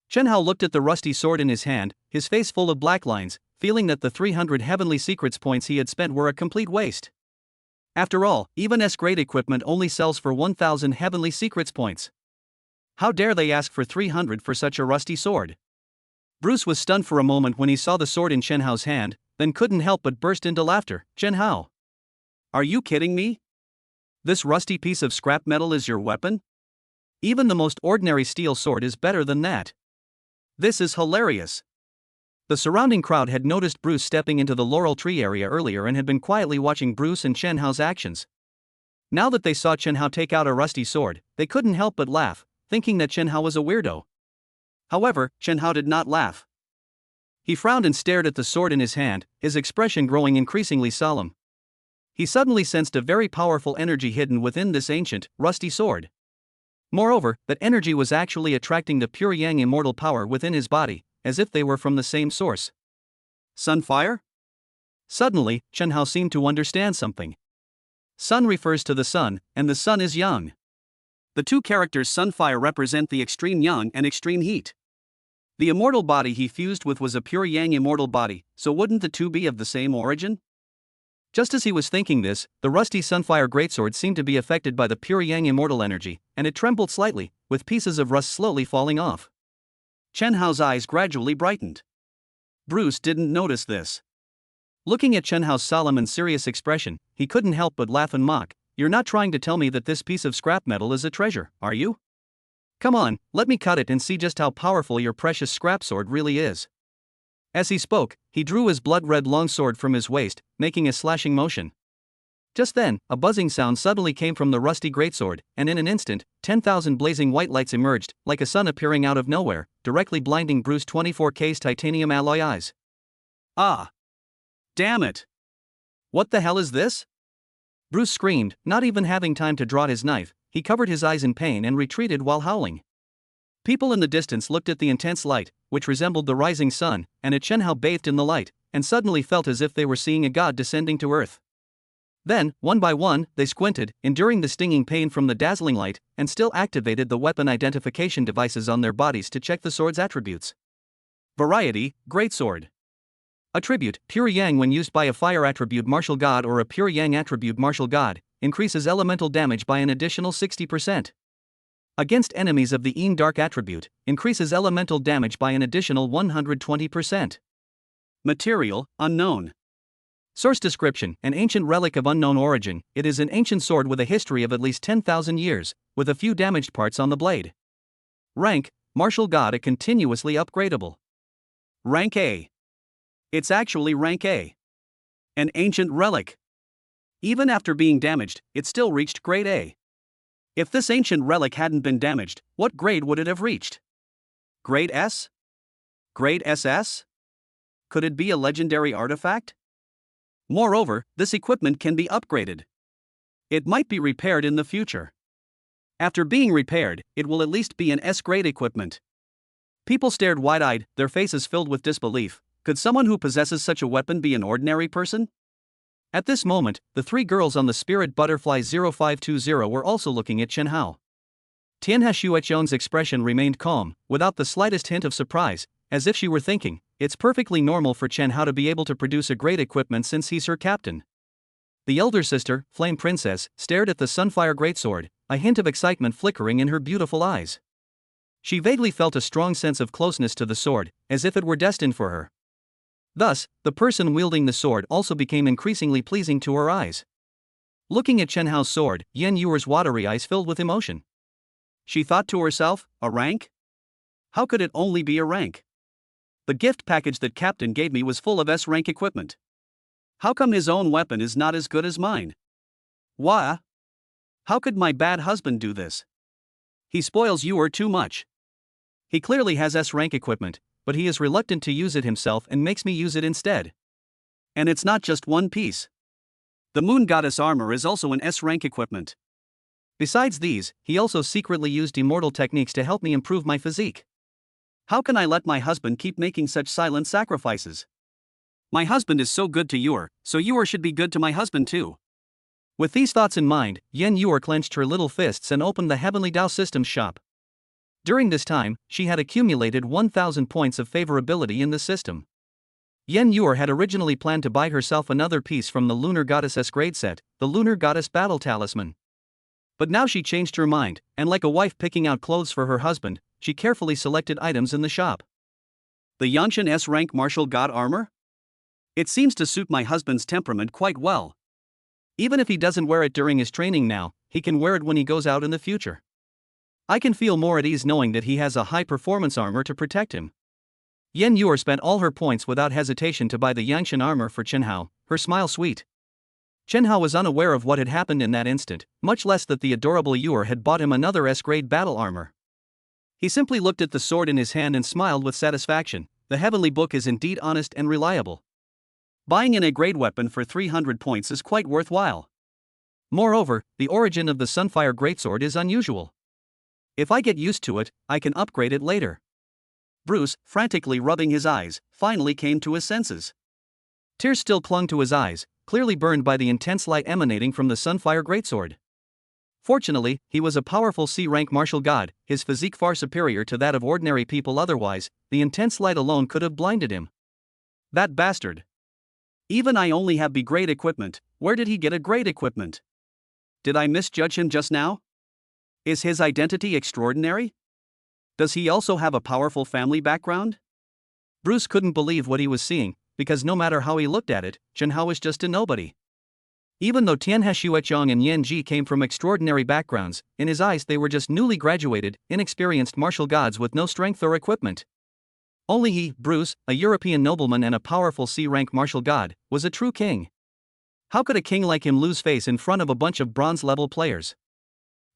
Chunhao looked at the rusty sword in his hand, his face full of black lines, feeling that the 300 Heavenly Secrets points he had spent were a complete waste. After all, even S-grade equipment only sells for 1,000 Heavenly Secrets points. How dare they ask for 300 for such a rusty sword? Bruce was stunned for a moment when he saw the sword in Chen Hao's hand, then couldn't help but burst into laughter. Chen Hao, are you kidding me? This rusty piece of scrap metal is your weapon? Even the most ordinary steel sword is better than that. This is hilarious. The surrounding crowd had noticed Bruce stepping into the laurel tree area earlier and had been quietly watching Bruce and Chen Hao's actions. Now that they saw Chen Hao take out a rusty sword, they couldn't help but laugh, thinking that Chen Hao was a weirdo. However, Chen Hao did not laugh. He frowned and stared at the sword in his hand, his expression growing increasingly solemn. He suddenly sensed a very powerful energy hidden within this ancient, rusty sword. Moreover, that energy was actually attracting the pure yang immortal power within his body, as if they were from the same source. Sunfire? Suddenly, Chen Hao seemed to understand something. Sun refers to the sun, and the sun is yang. The two characters Sunfire represent the extreme yang and extreme heat. The immortal body he fused with was a pure yang immortal body, so wouldn't the two be of the same origin? Just as he was thinking this, the rusty Sunfire greatsword seemed to be affected by the pure yang immortal energy, and it trembled slightly, with pieces of rust slowly falling off. Chen Hao's eyes gradually brightened. Bruce didn't notice this. Looking at Chen Hao's solemn and serious expression, he couldn't help but laugh and mock. You're not trying to tell me that this piece of scrap metal is a treasure, are you? Come on, let me cut it and see just how powerful your precious scrap sword really is. As he spoke, he drew his blood-red longsword from his waist, making a slashing motion. Just then, a buzzing sound suddenly came from the rusty greatsword, and in an instant, 10,000 blazing white lights emerged, like a sun appearing out of nowhere, directly blinding Bruce 24K's titanium alloy eyes. Ah! Damn it! What the hell is this? Bruce screamed, not even having time to draw his knife. He covered his eyes in pain and retreated while howling. People in the distance looked at the intense light, which resembled the rising sun, and at Chen Hao bathed in the light, and suddenly felt as if they were seeing a god descending to earth. Then, one by one, they squinted, enduring the stinging pain from the dazzling light, and still activated the weapon identification devices on their bodies to check the sword's attributes. Variety: Greatsword. Attribute: Pure Yang when used by a fire attribute martial god or a pure Yang attribute martial god, increases elemental damage by an additional 60%. Against enemies of the Yin Dark attribute, increases elemental damage by an additional 120%. Material: Unknown. Source description: An ancient relic of unknown origin, it is an ancient sword with a history of at least 10,000 years, with a few damaged parts on the blade. Rank: Martial God, a continuously upgradable. Rank A. It's actually rank A. An ancient relic. Even after being damaged, it still reached grade A. If this ancient relic hadn't been damaged, what grade would it have reached? Grade S? Grade SS? Could it be a legendary artifact? Moreover, this equipment can be upgraded. It might be repaired in the future. After being repaired, it will at least be an S-grade equipment. People stared wide-eyed, their faces filled with disbelief. Could someone who possesses such a weapon be an ordinary person? At this moment, the three girls on the Spirit Butterfly 0520 were also looking at Chen Hao. Tianhe Shuechion's expression remained calm, without the slightest hint of surprise, as if she were thinking, it's perfectly normal for Chen Hao to be able to produce a great equipment since he's her captain. The elder sister, Flame Princess, stared at the Sunfire Greatsword, a hint of excitement flickering in her beautiful eyes. She vaguely felt a strong sense of closeness to the sword, as if it were destined for her. Thus, the person wielding the sword also became increasingly pleasing to her eyes. Looking at Chen Hao's sword, Yan Yuer's watery eyes filled with emotion. She thought to herself, a rank? How could it only be a rank? The gift package that Captain gave me was full of S-rank equipment. How come his own weapon is not as good as mine? Why? How could my bad husband do this? He spoils Yuer too much. He clearly has S-rank equipment, but he is reluctant to use it himself and makes me use it instead. And it's not just one piece. The Moon Goddess armor is also an S-rank equipment. Besides these, he also secretly used immortal techniques to help me improve my physique. How can I let my husband keep making such silent sacrifices? My husband is so good to Yuer, so Yuer should be good to my husband too. With these thoughts in mind, Yan Yuer clenched her little fists and opened the Heavenly Dao Systems shop. During this time, she had accumulated 1,000 points of favorability in the system. Yan Yuer had originally planned to buy herself another piece from the Lunar Goddess S grade set, the Lunar Goddess Battle Talisman. But now she changed her mind, and like a wife picking out clothes for her husband, she carefully selected items in the shop. The Yangshan S rank martial god armor? It seems to suit my husband's temperament quite well. Even if he doesn't wear it during his training now, he can wear it when he goes out in the future. I can feel more at ease knowing that he has a high-performance armor to protect him. Yen Yuer spent all her points without hesitation to buy the Yangshan armor for Chen Hao, her smile sweet. Chen Hao was unaware of what had happened in that instant, much less that the adorable Yuer had bought him another S-grade battle armor. He simply looked at the sword in his hand and smiled with satisfaction. The heavenly book is indeed honest and reliable. Buying an A-grade weapon for 300 points is quite worthwhile. Moreover, the origin of the Sunfire Greatsword is unusual. If I get used to it, I can upgrade it later. Bruce, frantically rubbing his eyes, finally came to his senses. Tears still clung to his eyes, clearly burned by the intense light emanating from the Sunfire Greatsword. Fortunately, he was a powerful C-rank martial god, his physique far superior to that of ordinary people, otherwise, the intense light alone could have blinded him. That bastard. Even I only have B-grade equipment, where did he get a grade equipment? Did I misjudge him just now? Is his identity extraordinary? Does he also have a powerful family background? Bruce couldn't believe what he was seeing, because no matter how he looked at it, Chen Hao was just a nobody. Even though Tianhe Xuechong and Yan Ji came from extraordinary backgrounds, in his eyes they were just newly graduated, inexperienced martial gods with no strength or equipment. Only he, Bruce, a European nobleman and a powerful C-rank martial god, was a true king. How could a king like him lose face in front of a bunch of bronze-level players?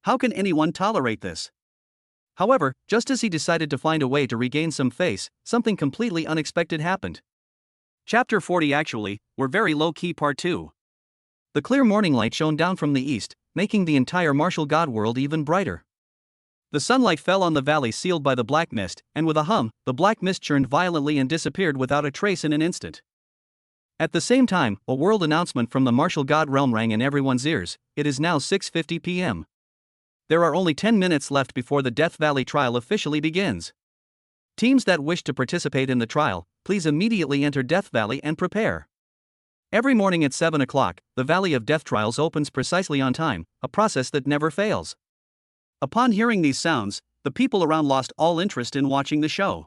How can anyone tolerate this? However, just as he decided to find a way to regain some face, something completely unexpected happened. Chapter 40 Actually, we're very low-key part 2. The clear morning light shone down from the east, making the entire martial god world even brighter. The sunlight fell on the valley sealed by the black mist, and with a hum, the black mist churned violently and disappeared without a trace in an instant. At the same time, a world announcement from the martial god realm rang in everyone's ears. It is now 6:50 p.m. There are only 10 minutes left before the Death Valley trial officially begins. Teams that wish to participate in the trial, please immediately enter Death Valley and prepare. Every morning at 7 o'clock, the Valley of Death trials opens precisely on time, a process that never fails. Upon hearing these sounds, the people around lost all interest in watching the show.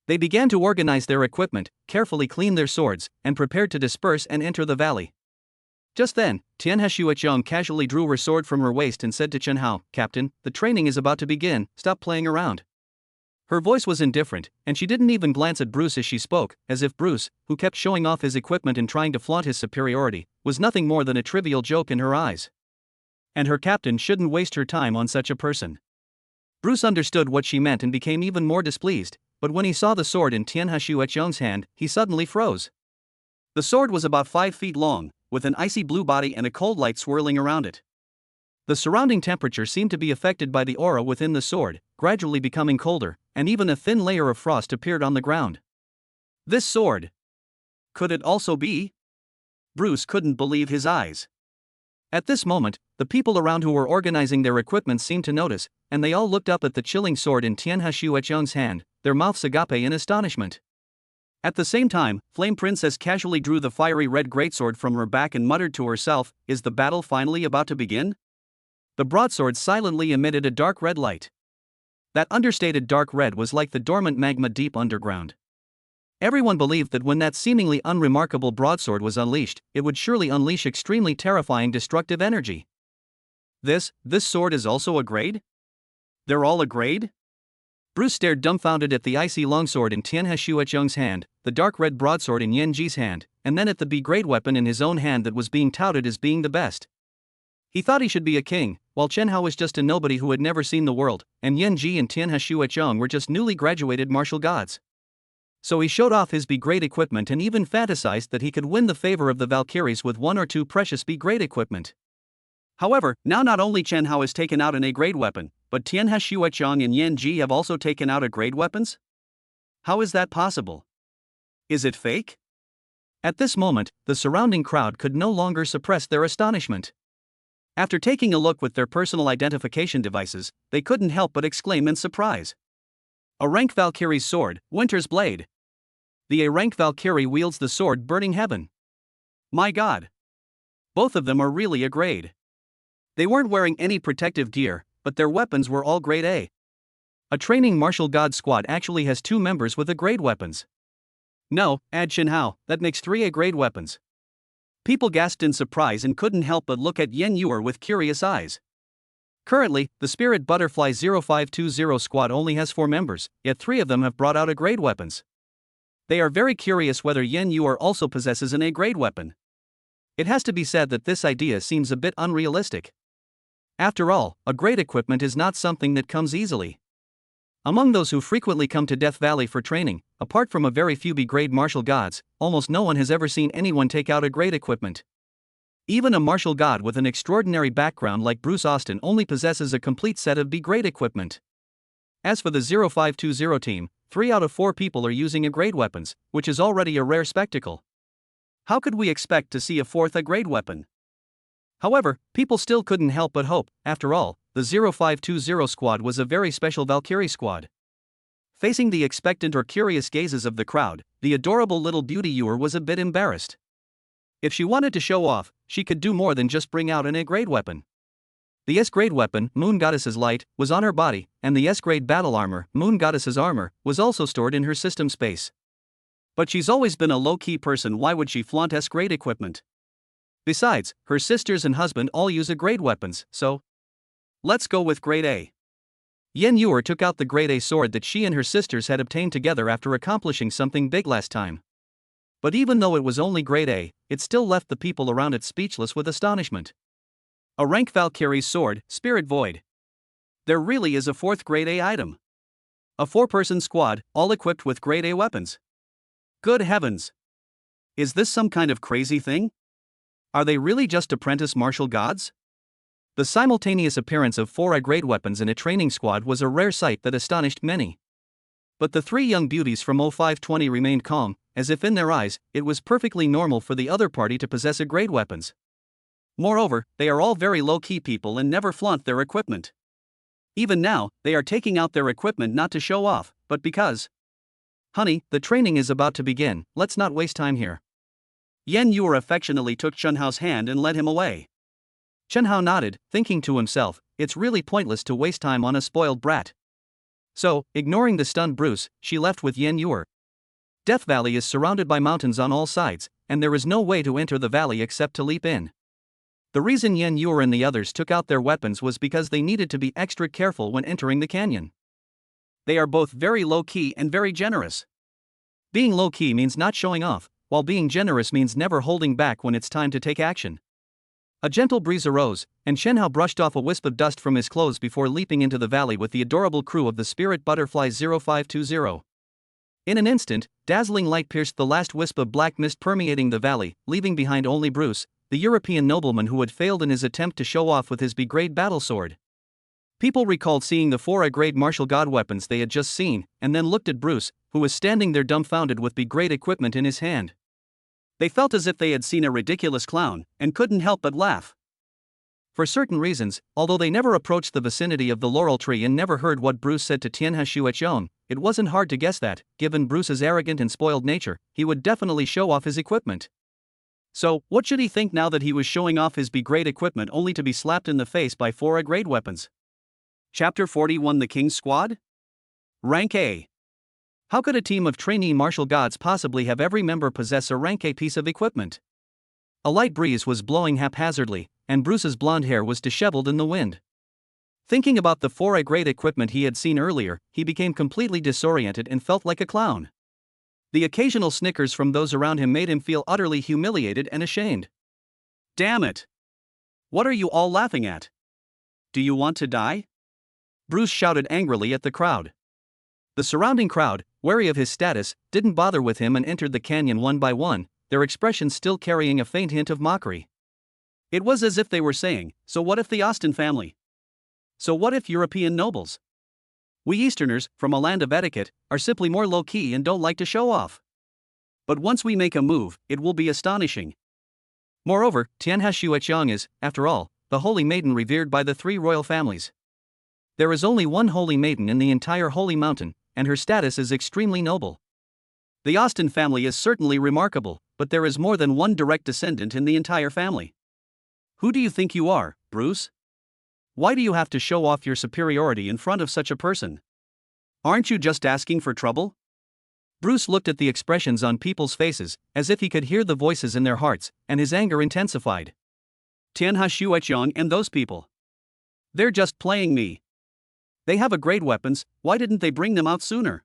They began to organize their equipment, carefully clean their swords, and prepared to disperse and enter the valley. Just then, Tianhe Xuechong casually drew her sword from her waist and said to Chen Hao, "Captain, the training is about to begin, stop playing around." Her voice was indifferent, and she didn't even glance at Bruce as she spoke, as if Bruce, who kept showing off his equipment and trying to flaunt his superiority, was nothing more than a trivial joke in her eyes. And her captain shouldn't waste her time on such a person. Bruce understood what she meant and became even more displeased, but when he saw the sword in Tianhe Xuechong's hand, he suddenly froze. The sword was about 5 feet long, with an icy blue body and a cold light swirling around it. The surrounding temperature seemed to be affected by the aura within the sword, gradually becoming colder, and even a thin layer of frost appeared on the ground. This sword. Could it also be? Bruce couldn't believe his eyes. At this moment, the people around who were organizing their equipment seemed to notice, and they all looked up at the chilling sword in Tianhe Xuechong's hand, their mouths agape in astonishment. At the same time, Flame Princess casually drew the fiery red greatsword from her back and muttered to herself, "Is the battle finally about to begin?" The broadsword silently emitted a dark red light. That understated dark red was like the dormant magma deep underground. Everyone believed that when that seemingly unremarkable broadsword was unleashed, it would surely unleash extremely terrifying destructive energy. This sword is also a grade? They're all a grade? Bruce stared dumbfounded at the icy longsword in Tianhe Xuechong's hand, the dark red broadsword in Yan Ji's hand, and then at the B-grade weapon in his own hand that was being touted as being the best. He thought he should be a king, while Chen Hao was just a nobody who had never seen the world, and Yan Ji and Tianhe Xuechong were just newly graduated martial gods. So he showed off his B-grade equipment and even fantasized that he could win the favor of the Valkyries with 1 or 2 precious B-grade equipment. However, now not only Chen Hao has taken out an A-grade weapon, but Tianhe Xuechong and Yan Ji have also taken out A-grade weapons? How is that possible? Is it fake? At this moment, the surrounding crowd could no longer suppress their astonishment. After taking a look with their personal identification devices, they couldn't help but exclaim in surprise. A rank Valkyrie's sword, Winter's Blade. The A-rank Valkyrie wields the sword Burning Heaven. My god! Both of them are really A-grade. They weren't wearing any protective gear, but their weapons were all grade A. A training martial god squad actually has 2 members with A grade weapons. No, add Shin Hao, that makes 3 A grade weapons. People gasped in surprise and couldn't help but look at Yen Yuer with curious eyes. Currently, the Spirit Butterfly 0520 squad only has 4 members, yet 3 of them have brought out A grade weapons. They are very curious whether Yen Yuer also possesses an A grade weapon. It has to be said that this idea seems a bit unrealistic. After all, A grade equipment is not something that comes easily. Among those who frequently come to Death Valley for training, apart from a very few B-grade martial gods, almost no one has ever seen anyone take out A grade equipment. Even a martial god with an extraordinary background like Bruce Austin only possesses a complete set of B-grade equipment. As for the 0520 team, 3 out of 4 people are using A grade weapons, which is already a rare spectacle. How could we expect to see a 4th A grade weapon? However, people still couldn't help but hope. After all, the 0520 squad was a very special Valkyrie squad. Facing the expectant or curious gazes of the crowd, the adorable little beauty Yuer was a bit embarrassed. If she wanted to show off, she could do more than just bring out an A grade weapon. The S grade weapon, Moon Goddess's Light, was on her body, and the S grade battle armor, Moon Goddess's Armor, was also stored in her system space. But she's always been a low-key person, why would she flaunt S grade equipment? Besides, her sisters and husband all use A grade weapons, so let's go with grade A. Yen Yuer took out the grade A sword that she and her sisters had obtained together after accomplishing something big last time. But even though it was only grade A, it still left the people around it speechless with astonishment. A rank Valkyrie's sword, Spirit Void. There really is a 4th grade A item. A 4-person squad, all equipped with grade A weapons. Good heavens! Is this some kind of crazy thing? Are they really just apprentice martial gods? The simultaneous appearance of 4 A grade weapons in a training squad was a rare sight that astonished many. But the 3 young beauties from 0520 remained calm, as if in their eyes, it was perfectly normal for the other party to possess A grade weapons. Moreover, they are all very low-key people and never flaunt their equipment. Even now, they are taking out their equipment not to show off, but because, honey, the training is about to begin, let's not waste time here. Yen Yuer affectionately took Chen Hao's hand and led him away. Chen Hao nodded, thinking to himself, it's really pointless to waste time on a spoiled brat. So, ignoring the stunned Bruce, she left with Yen Yuer. Death Valley is surrounded by mountains on all sides, and there is no way to enter the valley except to leap in. The reason Yen Yuer and the others took out their weapons was because they needed to be extra careful when entering the canyon. They are both very low-key and very generous. Being low-key means not showing off, while being generous means never holding back when it's time to take action. A gentle breeze arose, and Shen Hao brushed off a wisp of dust from his clothes before leaping into the valley with the adorable crew of the Spirit Butterfly 0520. In an instant, dazzling light pierced the last wisp of black mist permeating the valley, leaving behind only Bruce, the European nobleman who had failed in his attempt to show off with his B-grade battle sword. People recalled seeing the 4 A-grade martial god weapons they had just seen, and then looked at Bruce, who was standing there dumbfounded with B-grade equipment in his hand. They felt as if they had seen a ridiculous clown, and couldn't help but laugh. For certain reasons, although they never approached the vicinity of the laurel tree and never heard what Bruce said to Tianhashuechong, it wasn't hard to guess that, given Bruce's arrogant and spoiled nature, he would definitely show off his equipment. So, what should he think now that he was showing off his B-grade equipment only to be slapped in the face by 4 A-grade weapons? Chapter 41: The King's Squad? Rank A. How could a team of trainee martial gods possibly have every member possess a rank A piece of equipment? A light breeze was blowing haphazardly, and Bruce's blonde hair was disheveled in the wind. Thinking about the 4 A-grade equipment he had seen earlier, he became completely disoriented and felt like a clown. The occasional snickers from those around him made him feel utterly humiliated and ashamed. Damn it! What are you all laughing at? Do you want to die? Bruce shouted angrily at the crowd. The surrounding crowd, wary of his status, didn't bother with him and entered the canyon one by one, their expressions still carrying a faint hint of mockery. It was as if they were saying, so what if the Austin family? So what if European nobles? We Easterners, from a land of etiquette, are simply more low-key and don't like to show off. But once we make a move, it will be astonishing. Moreover, Tianhashuechong is, after all, the holy maiden revered by the 3 royal families. There is only one holy maiden in the entire holy mountain, and her status is extremely noble. The Austin family is certainly remarkable, but there is more than one direct descendant in the entire family. Who do you think you are, Bruce? Why do you have to show off your superiority in front of such a person? Aren't you just asking for trouble? Bruce looked at the expressions on people's faces, as if he could hear the voices in their hearts, and his anger intensified. Tianhe Shueqiang and those people. They're just playing me. They have great weapons, why didn't they bring them out sooner?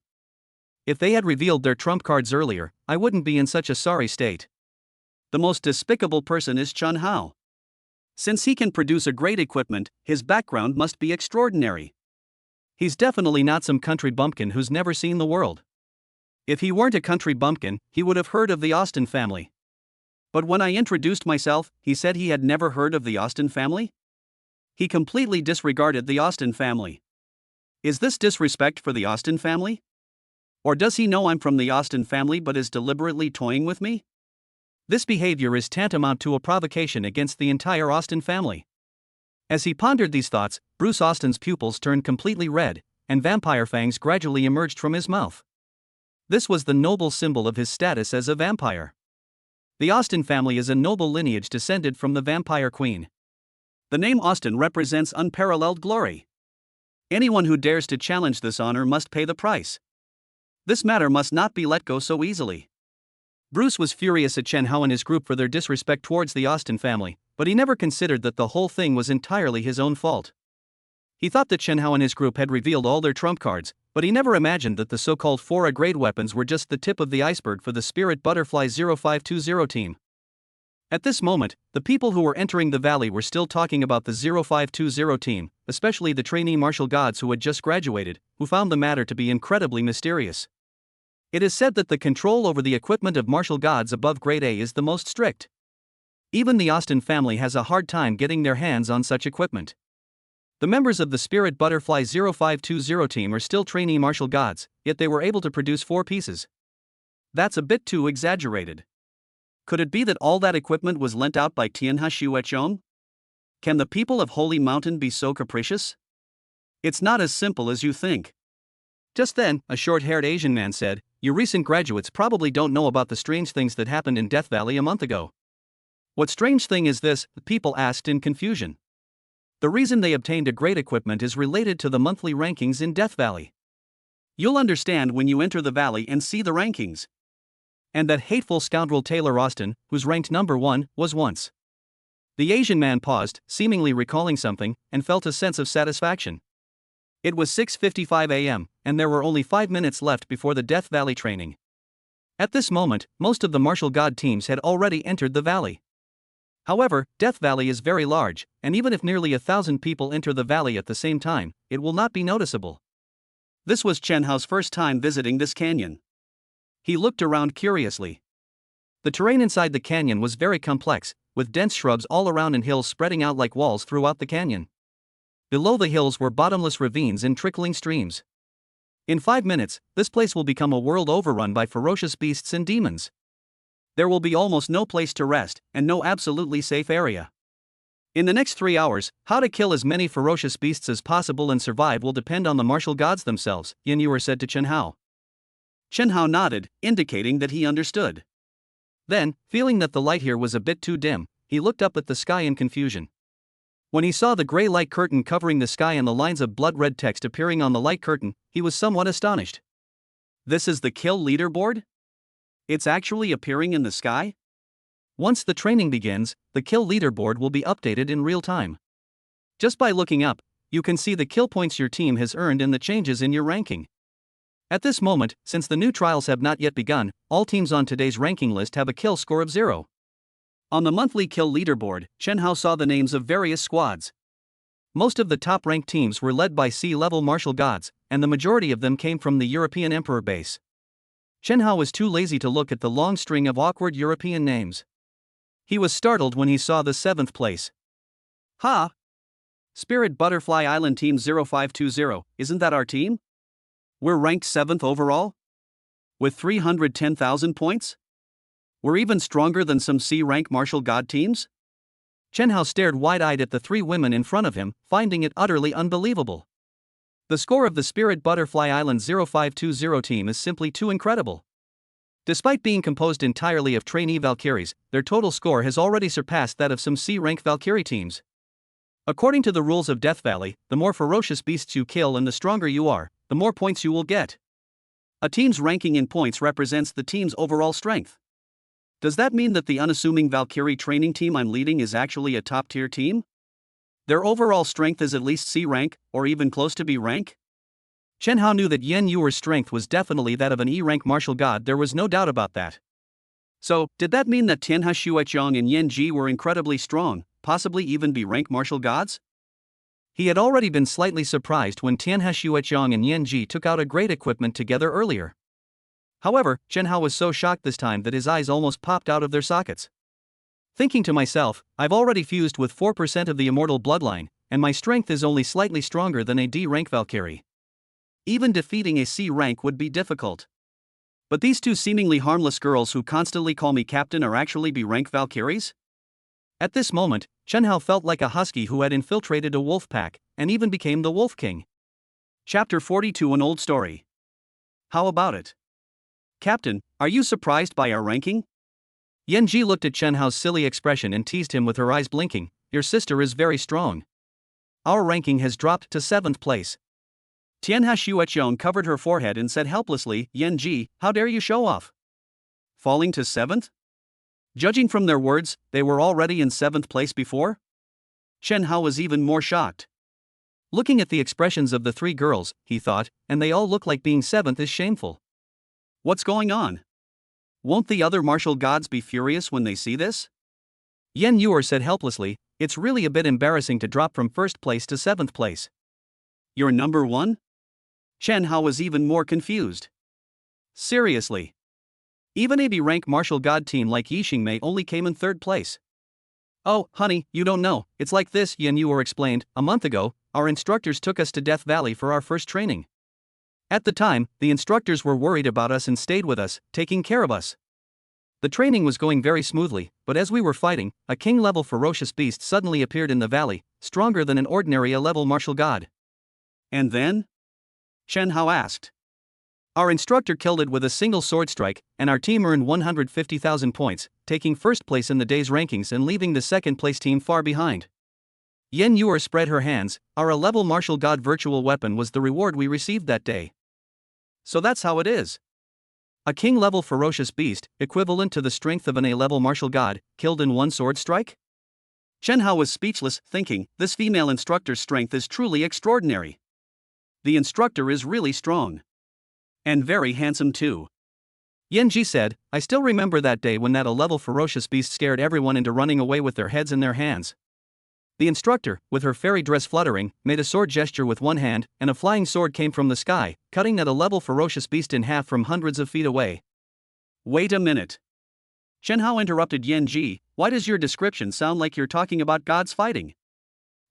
If they had revealed their trump cards earlier, I wouldn't be in such a sorry state. The most despicable person is Chen Hao. Since he can produce a great equipment, his background must be extraordinary. He's definitely not some country bumpkin who's never seen the world. If he weren't a country bumpkin, he would have heard of the Austin family. But when I introduced myself, he said he had never heard of the Austin family? He completely disregarded the Austin family. Is this disrespect for the Austin family? Or does he know I'm from the Austin family but is deliberately toying with me? This behavior is tantamount to a provocation against the entire Austin family. As he pondered these thoughts, Bruce Austin's pupils turned completely red, and vampire fangs gradually emerged from his mouth. This was the noble symbol of his status as a vampire. The Austin family is a noble lineage descended from the vampire queen. The name Austin represents unparalleled glory. Anyone who dares to challenge this honor must pay the price. This matter must not be let go so easily. Bruce was furious at Chen Hao and his group for their disrespect towards the Austin family, but he never considered that the whole thing was entirely his own fault. He thought that Chen Hao and his group had revealed all their trump cards, but he never imagined that the so-called 4A-grade weapons were just the tip of the iceberg for the Spirit Butterfly 0520 team. At this moment, the people who were entering the valley were still talking about the 0520 team, especially the trainee martial gods who had just graduated, who found the matter to be incredibly mysterious. It is said that the control over the equipment of martial gods above grade A is the most strict. Even the Austin family has a hard time getting their hands on such equipment. The members of the Spirit Butterfly 0520 team are still trainee martial gods, yet they were able to produce 4 pieces. That's a bit too exaggerated. Could it be that all that equipment was lent out by Tianhe Shueqiang? Can the people of Holy Mountain be so capricious? It's not as simple as you think. Just then, a short-haired Asian man said, "You recent graduates probably don't know about the strange things that happened in Death Valley a month ago." "What strange thing is this?" the people asked in confusion. The reason they obtained a great equipment is related to the monthly rankings in Death Valley. You'll understand when you enter the valley and see the rankings. And that hateful scoundrel Taylor Austin, who's ranked number 1, was once. The Asian man paused, seemingly recalling something, and felt a sense of satisfaction. It was 6:55 a.m., and there were only 5 minutes left before the Death Valley training. At this moment, most of the martial god teams had already entered the valley. However, Death Valley is very large, and even if nearly 1,000 people enter the valley at the same time, it will not be noticeable. This was Chen Hao's first time visiting this canyon. He looked around curiously. The terrain inside the canyon was very complex, with dense shrubs all around and hills spreading out like walls throughout the canyon. Below the hills were bottomless ravines and trickling streams. In 5 minutes, this place will become a world overrun by ferocious beasts and demons. There will be almost no place to rest, and no absolutely safe area. In the next 3 hours, how to kill as many ferocious beasts as possible and survive will depend on the martial gods themselves, Yin Yuer said to Chen Hao. Chen Hao nodded, indicating that he understood. Then, feeling that the light here was a bit too dim, he looked up at the sky in confusion. When he saw the gray light curtain covering the sky and the lines of blood-red text appearing on the light curtain, he was somewhat astonished. This is the kill leaderboard? It's actually appearing in the sky? Once the training begins, the kill leaderboard will be updated in real time. Just by looking up, you can see the kill points your team has earned and the changes in your ranking. At this moment, since the new trials have not yet begun, all teams on today's ranking list have a kill score of 0. On the monthly kill leaderboard, Chen Hao saw the names of various squads. Most of the top-ranked teams were led by C-level martial gods, and the majority of them came from the European Emperor base. Chen Hao was too lazy to look at the long string of awkward European names. He was startled when he saw the 7th place. Ha! Spirit Butterfly Island Team 0520, isn't that our team? We're ranked 7th overall? With 310,000 points? We're even stronger than some C-rank martial god teams? Chen Hao stared wide-eyed at the 3 women in front of him, finding it utterly unbelievable. The score of the Spirit Butterfly Island 0520 team is simply too incredible. Despite being composed entirely of trainee Valkyries, their total score has already surpassed that of some C-rank Valkyrie teams. According to the rules of Death Valley, the more ferocious beasts you kill and the stronger you are, the more points you will get. A team's ranking in points represents the team's overall strength. Does that mean that the unassuming Valkyrie training team I'm leading is actually a top-tier team? Their overall strength is at least C rank, or even close to B rank? Chen Hao knew that Yan Yuer's strength was definitely that of an E rank martial god, there was no doubt about that. So, did that mean that Tianhe Xueqiang and Yan Ji were incredibly strong, possibly even B rank martial gods? He had already been slightly surprised when Tianhe Xueqiang and Yan Ji took out a great equipment together earlier. However, Chen Hao was so shocked this time that his eyes almost popped out of their sockets. Thinking to myself, I've already fused with 4% of the immortal bloodline, and my strength is only slightly stronger than a D rank Valkyrie. Even defeating a C rank would be difficult. But these two seemingly harmless girls who constantly call me captain are actually B rank Valkyries? At this moment, Chen Hao felt like a husky who had infiltrated a wolf pack, and even became the Wolf King. Chapter 42, an old story. How about it? Captain, are you surprised by our ranking? Yan Ji looked at Chen Hao's silly expression and teased him with her eyes blinking. Your sister is very strong. Our ranking has dropped to 7th place. Tianhe Xueqiang covered her forehead and said helplessly, Yan Ji, how dare you show off? Falling to 7th? Judging from their words, they were already in 7th place before? Chen Hao was even more shocked. Looking at the expressions of the three girls, he thought, and they all look like being 7th is shameful. What's going on? Won't the other martial gods be furious when they see this? Yan Yuer said helplessly, it's really a bit embarrassing to drop from 1st place to 7th place. You're number 1? Chen Hao was even more confused. Seriously? Even a B-rank martial god team like Yixingmei only came in 3rd place. Oh, honey, you don't know, it's like this, Yan Yuer explained. A month ago, our instructors took us to Death Valley for our first training. At the time, the instructors were worried about us and stayed with us, taking care of us. The training was going very smoothly, but as we were fighting, a king-level ferocious beast suddenly appeared in the valley, stronger than an ordinary A-level martial god. And then? Chen Hao asked. Our instructor killed it with a single sword strike, and our team earned 150,000 points, taking 1st place in the day's rankings and leaving the 2nd place team far behind. Yan Yuer spread her hands. Our A-level martial god virtual weapon was the reward we received that day. So that's how it is. A king-level ferocious beast, equivalent to the strength of an A-level martial god, killed in one sword strike? Chen Hao was speechless, thinking, this female instructor's strength is truly extraordinary. The instructor is really strong. And very handsome too. Yan Ji said, I still remember that day when that A-level ferocious beast scared everyone into running away with their heads in their hands. The instructor, with her fairy dress fluttering, made a sword gesture with one hand, and a flying sword came from the sky, cutting that A-level ferocious beast in half from hundreds of feet away. Wait a minute. Chen Hao interrupted Yan Ji, why does your description sound like you're talking about gods fighting?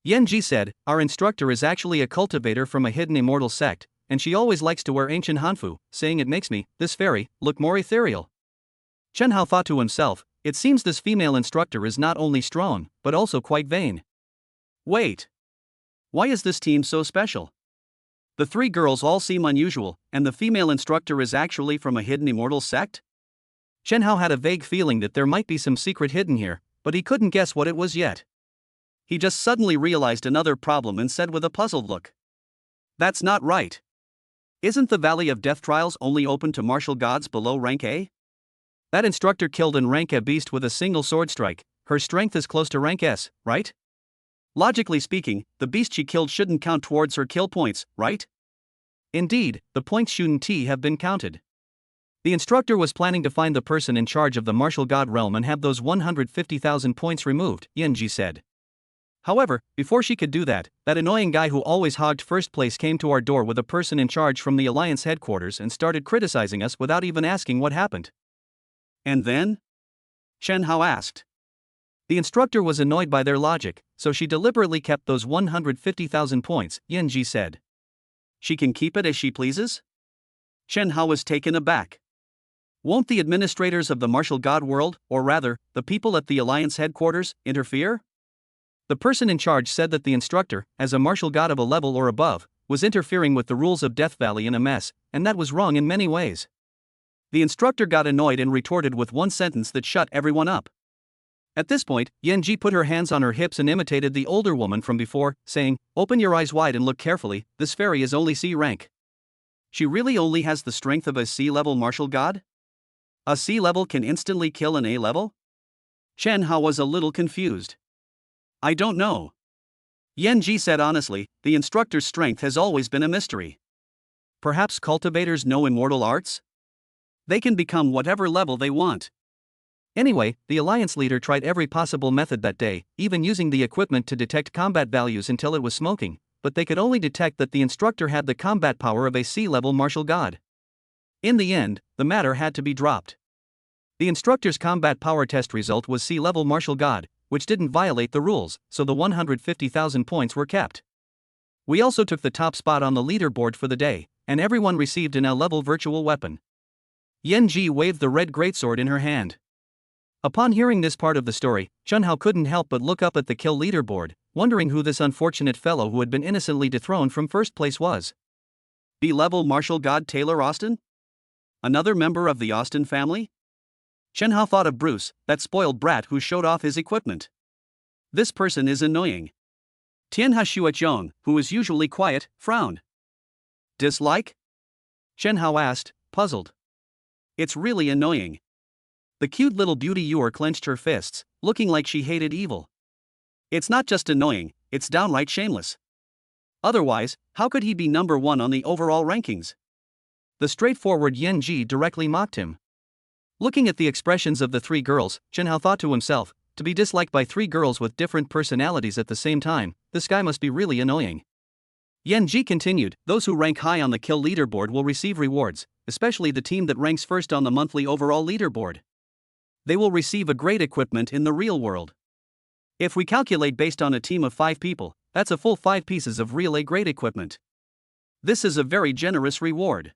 Yan Ji said, our instructor is actually a cultivator from a hidden immortal sect, and she always likes to wear ancient hanfu, saying it makes me, this fairy, look more ethereal. Chen Hao thought to himself, it seems this female instructor is not only strong, but also quite vain. Wait. Why is this team so special? The three girls all seem unusual, and the female instructor is actually from a hidden immortal sect? Chen Hao had a vague feeling that there might be some secret hidden here, but he couldn't guess what it was yet. He just suddenly realized another problem and said with a puzzled look. That's not right. Isn't the Valley of Death Trials only open to martial gods below rank A? That instructor killed in rank A beast with a single sword strike, her strength is close to rank S, right? Logically speaking, the beast she killed shouldn't count towards her kill points, right? Indeed, the points shouldn't have been counted. The instructor was planning to find the person in charge of the martial god realm and have those 150,000 points removed, Yan Ji said. However, before she could do that annoying guy who always hogged 1st place came to our door with a person in charge from the Alliance headquarters and started criticizing us without even asking what happened. And then? Chen Hao asked. The instructor was annoyed by their logic, so she deliberately kept those 150,000 points, Yan Ji said. She can keep it as she pleases? Chen Hao was taken aback. Won't the administrators of the martial god world, or rather, the people at the Alliance headquarters, interfere? The person in charge said that the instructor, as a martial god of a level or above, was interfering with the rules of Death Valley in a mess, and that was wrong in many ways. The instructor got annoyed and retorted with one sentence that shut everyone up. At this point, Yenji put her hands on her hips and imitated the older woman from before, saying, "Open your eyes wide and look carefully, this fairy is only C rank." She really only has the strength of a C-level martial god? A C-level can instantly kill an A-level? Chen Hao was a little confused. I don't know. Yenji said honestly, the instructor's strength has always been a mystery. Perhaps cultivators know immortal arts? They can become whatever level they want. Anyway, the Alliance leader tried every possible method that day, even using the equipment to detect combat values until it was smoking, but they could only detect that the instructor had the combat power of a C-level martial god. In the end, the matter had to be dropped. The instructor's combat power test result was C-level martial god, which didn't violate the rules, so the 150,000 points were kept. We also took the top spot on the leaderboard for the day, and everyone received an L-level virtual weapon. Yenji waved the red greatsword in her hand. Upon hearing this part of the story, Chunhao couldn't help but look up at the kill leaderboard, wondering who this unfortunate fellow who had been innocently dethroned from first place was. B-level martial god Taylor Austin? Another member of the Austin family? Chunhao thought of Bruce, that spoiled brat who showed off his equipment. This person is annoying. Tianhe Shuachong, who is usually quiet, frowned. Dislike? Chunhao asked, puzzled. It's really annoying. The cute little beauty Yuer clenched her fists, looking like she hated evil. It's not just annoying, it's downright shameless. Otherwise, how could he be number one on the overall rankings? The straightforward Yenji directly mocked him. Looking at the expressions of the three girls, Chunhao thought to himself, to be disliked by three girls with different personalities at the same time, this guy must be really annoying. Yenji continued, those who rank high on the kill leaderboard will receive rewards, especially the team that ranks first on the monthly overall leaderboard. They will receive a great equipment in the real world. If we calculate based on a team of 5 people, that's a full 5 pieces of real A-grade equipment. This is a very generous reward.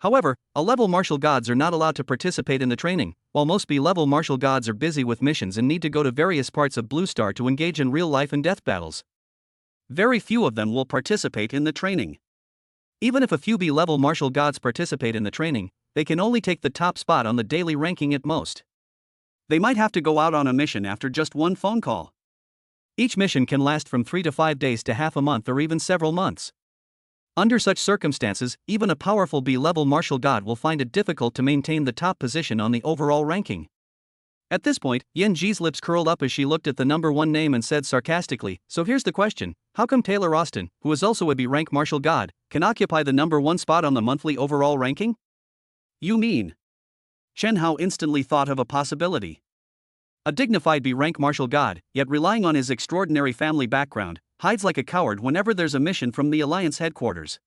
However, A-level martial gods are not allowed to participate in the training, while most B-level martial gods are busy with missions and need to go to various parts of Blue Star to engage in real life and death battles. Very few of them will participate in the training. Even if a few B-level martial gods participate in the training, they can only take the top spot on the daily ranking at most. They might have to go out on a mission after just one phone call. Each mission can last from 3 to 5 days to half a month or even several months. Under such circumstances, even a powerful B-level martial god will find it difficult to maintain the top position on the overall ranking. At this point, Yenji's lips curled up as she looked at the number 1 name and said sarcastically, so here's the question, how come Taylor Austin, who is also a B-rank martial god, can occupy the number 1 spot on the monthly overall ranking? You mean? Chen Hao instantly thought of a possibility. A dignified B-rank martial god, yet relying on his extraordinary family background, hides like a coward whenever there's a mission from the Alliance headquarters.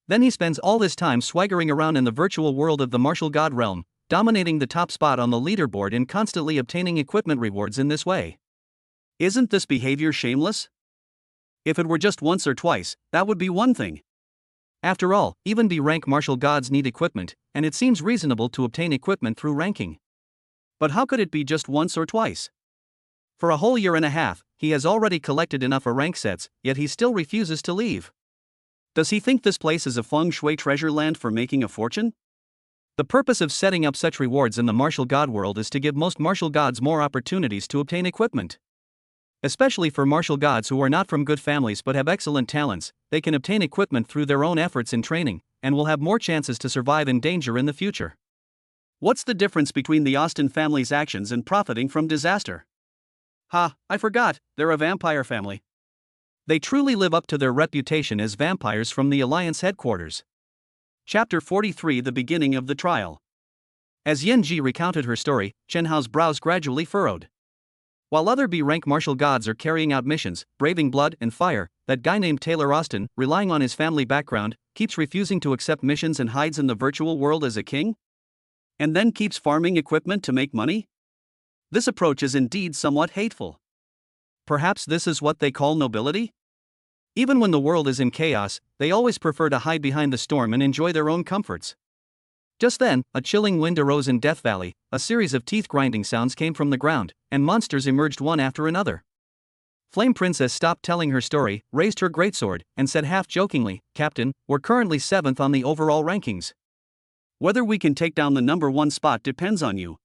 Then he spends all this time swaggering around in the virtual world of the martial god realm, dominating the top spot on the leaderboard and constantly obtaining equipment rewards in this way. Isn't this behavior shameless? If it were just once or twice, that would be one thing. After all, even B-rank martial gods need equipment, and it seems reasonable to obtain equipment through ranking. But how could it be just once or twice? For a whole year and a half, he has already collected enough rank sets, yet he still refuses to leave. Does he think this place is a feng shui treasure land for making a fortune? The purpose of setting up such rewards in the martial god world is to give most martial gods more opportunities to obtain equipment. Especially for martial gods who are not from good families but have excellent talents, they can obtain equipment through their own efforts in training, and will have more chances to survive in danger in the future. What's the difference between the Austin family's actions and profiting from disaster? I forgot, they're a vampire family. They truly live up to their reputation as vampires from the Alliance headquarters. Chapter 43 The Beginning of the Trial. As Yenji recounted her story, Chen Hao's brows gradually furrowed. While other B-rank martial gods are carrying out missions, braving blood and fire, that guy named Taylor Austin, relying on his family background, keeps refusing to accept missions and hides in the virtual world as a king? And then keeps farming equipment to make money? This approach is indeed somewhat hateful. Perhaps this is what they call nobility? Even when the world is in chaos, they always prefer to hide behind the storm and enjoy their own comforts. Just then, a chilling wind arose in Death Valley, a series of teeth-grinding sounds came from the ground, and monsters emerged one after another. Flame Princess stopped telling her story, raised her greatsword, and said half-jokingly, "Captain, we're currently 7th on the overall rankings. Whether we can take down the number 1 spot depends on you.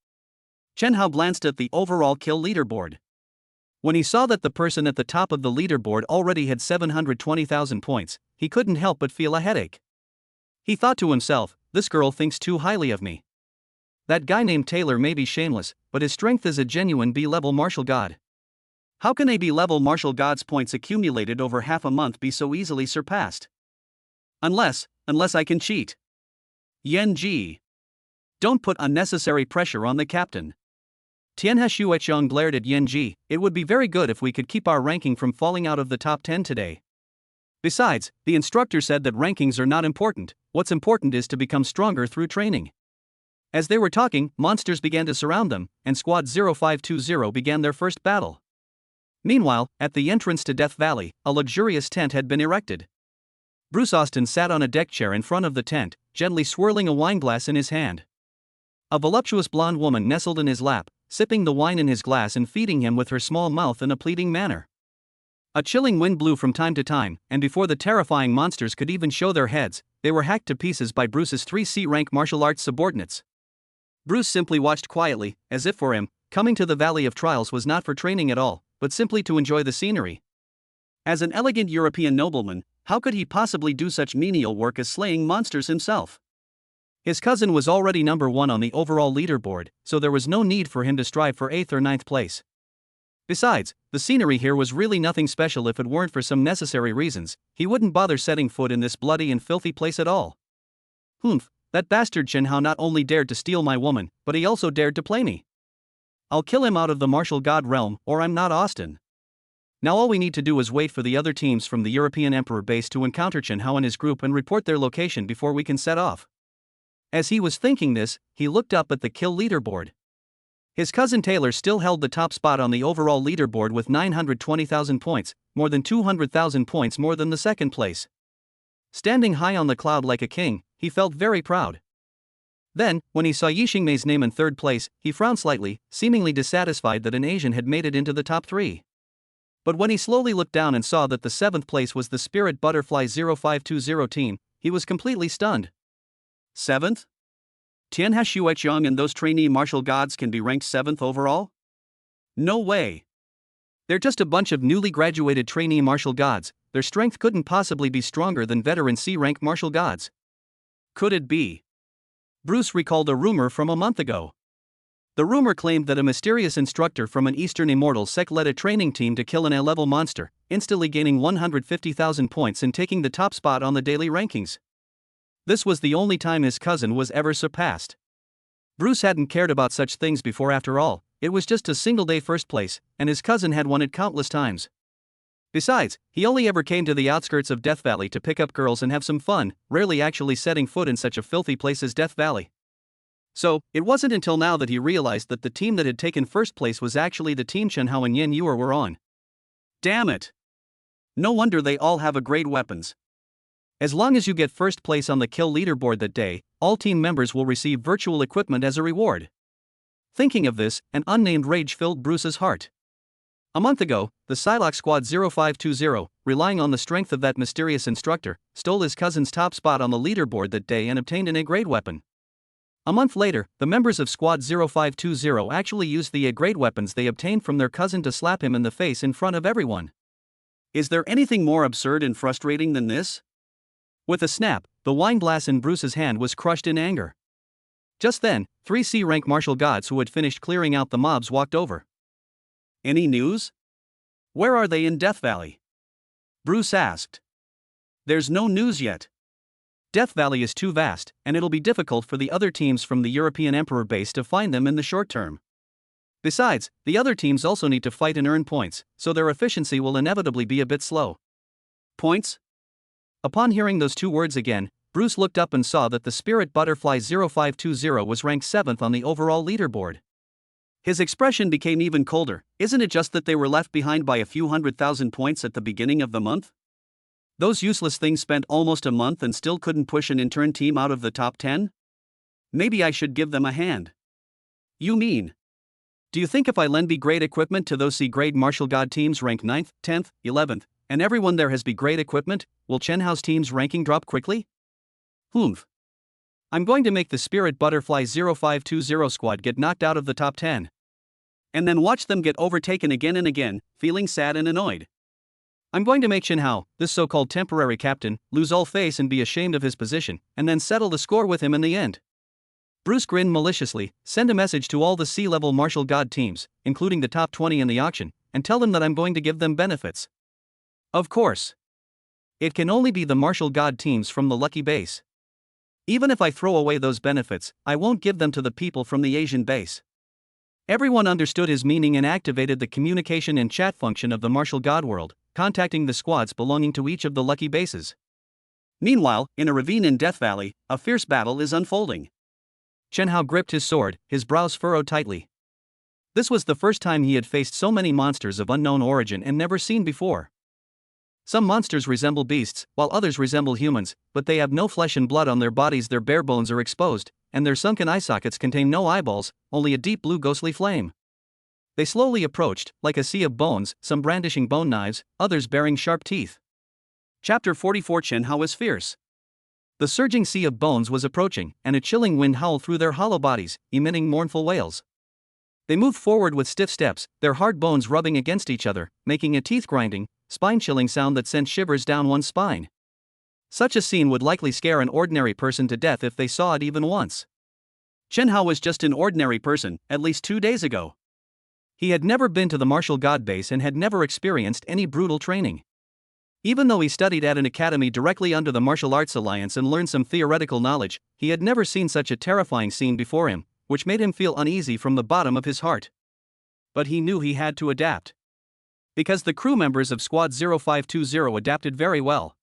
Chen Hao glanced at the overall kill leaderboard. When he saw that the person at the top of the leaderboard already had 720,000 points, he couldn't help but feel a headache. He thought to himself, this girl thinks too highly of me. That guy named Taylor may be shameless, but his strength is a genuine B-level martial god. How can a B-level martial god's points accumulated over half a month be so easily surpassed? Unless I can cheat. Yan Ji. Don't put unnecessary pressure on the captain. Tianhe Shueqiang glared at Yan Ji. It would be very good if we could keep our ranking from falling out of the top 10 today. Besides, the instructor said that rankings are not important, what's important is to become stronger through training. As they were talking, monsters began to surround them, and Squad 0520 began their first battle. Meanwhile, at the entrance to Death Valley, a luxurious tent had been erected. Bruce Austin sat on a deck chair in front of the tent, gently swirling a wineglass in his hand. A voluptuous blonde woman nestled in his lap, sipping the wine in his glass and feeding him with her small mouth in a pleading manner. A chilling wind blew from time to time, and before the terrifying monsters could even show their heads, they were hacked to pieces by Bruce's 3 C-rank martial arts subordinates. Bruce simply watched quietly, as if for him, coming to the Valley of Trials was not for training at all, but simply to enjoy the scenery. As an elegant European nobleman, how could he possibly do such menial work as slaying monsters himself? His cousin was already number 1 on the overall leaderboard, so there was no need for him to strive for 8th or 9th place. Besides, the scenery here was really nothing special. If it weren't for some necessary reasons, he wouldn't bother setting foot in this bloody and filthy place at all. Humph, that bastard Chen Hao not only dared to steal my woman, but he also dared to play me. I'll kill him out of the martial god realm, or I'm not Austin. Now all we need to do is wait for the other teams from the European Emperor base to encounter Chen Hao and his group and report their location before we can set off. As he was thinking this, he looked up at the kill leaderboard. His cousin Taylor still held the top spot on the overall leaderboard with 920,000 points, more than 200,000 points more than the second place. Standing high on the cloud like a king, he felt very proud. Then, when he saw Yixingmei's name in third place, he frowned slightly, seemingly dissatisfied that an Asian had made it into the top 3. But when he slowly looked down and saw that the 7th place was the Spirit Butterfly 0520 team, he was completely stunned. 7th? Tianhe Shueqiang and those trainee martial gods can be ranked 7th overall? No way. They're just a bunch of newly graduated trainee martial gods. Their strength couldn't possibly be stronger than veteran C-rank martial gods. Could it be? Bruce recalled a rumor from a month ago. The rumor claimed that a mysterious instructor from an Eastern immortal sect led a training team to kill an A-level monster, instantly gaining 150,000 points and taking the top spot on the daily rankings. This was the only time his cousin was ever surpassed. Bruce hadn't cared about such things before. After all, it was just a single-day first place, and his cousin had won it countless times. Besides, he only ever came to the outskirts of Death Valley to pick up girls and have some fun, rarely actually setting foot in such a filthy place as Death Valley. So, it wasn't until now that he realized that the team that had taken first place was actually the team Chen Hao and Yen Yuer were on. Damn it! No wonder they all have great weapons. As long as you get first place on the kill leaderboard that day, all team members will receive virtual equipment as a reward. Thinking of this, an unnamed rage filled Bruce's heart. A month ago, the Psylocke Squad 0520, relying on the strength of that mysterious instructor, stole his cousin's top spot on the leaderboard that day and obtained an A-grade weapon. A month later, the members of Squad 0520 actually used the A-grade weapons they obtained from their cousin to slap him in the face in front of everyone. Is there anything more absurd and frustrating than this? With a snap, the wine glass in Bruce's hand was crushed in anger. Just then, 3 C-rank martial gods who had finished clearing out the mobs walked over. Any news? Where are they in Death Valley? Bruce asked. There's no news yet. Death Valley is too vast, and it'll be difficult for the other teams from the European Emperor base to find them in the short term. Besides, the other teams also need to fight and earn points, so their efficiency will inevitably be a bit slow. Points? Upon hearing those 2 words again, Bruce looked up and saw that the Spirit Butterfly 0520 was ranked 7th on the overall leaderboard. His expression became even colder. Isn't it just that they were left behind by a few 100,000 points at the beginning of the month? Those useless things spent almost a month and still couldn't push an intern team out of the top 10? Maybe I should give them a hand. You mean? Do you think if I lend B-grade equipment to those C-grade martial god teams ranked 9th, 10th, 11th, and everyone there has B-grade equipment, will Chen Hao's team's ranking drop quickly? Humph. I'm going to make the Spirit Butterfly 0520 squad get knocked out of the top 10. And then watch them get overtaken again and again, feeling sad and annoyed. I'm going to make Chen Hao, this so-called temporary captain, lose all face and be ashamed of his position, and then settle the score with him in the end. Bruce grinned maliciously, send a message to all the C-level martial god teams, including the top 20 in the auction, and tell them that I'm going to give them benefits. Of course. It can only be the martial god teams from the lucky base. Even if I throw away those benefits, I won't give them to the people from the Asian base. Everyone understood his meaning and activated the communication and chat function of the martial god world, contacting the squads belonging to each of the lucky bases. Meanwhile, in a ravine in Death Valley, a fierce battle is unfolding. Chen Hao gripped his sword, his brows furrowed tightly. This was the first time he had faced so many monsters of unknown origin and never seen before. Some monsters resemble beasts, while others resemble humans, but they have no flesh and blood on their bodies, their bare bones are exposed, and their sunken eye sockets contain no eyeballs, only a deep blue ghostly flame. They slowly approached, like a sea of bones, some brandishing bone knives, others bearing sharp teeth. Chapter 44 Chen Hao is fierce. The surging sea of bones was approaching, and a chilling wind howled through their hollow bodies, emitting mournful wails. They moved forward with stiff steps, their hard bones rubbing against each other, making a teeth-grinding, spine-chilling sound that sent shivers down one's spine. Such a scene would likely scare an ordinary person to death if they saw it even once. Chen Hao was just an ordinary person, at least 2 days ago. He had never been to the martial god base and had never experienced any brutal training. Even though he studied at an academy directly under the Martial Arts Alliance and learned some theoretical knowledge, he had never seen such a terrifying scene before him, which made him feel uneasy from the bottom of his heart. But he knew he had to adapt. Because the crew members of Squad 0520 adapted very well.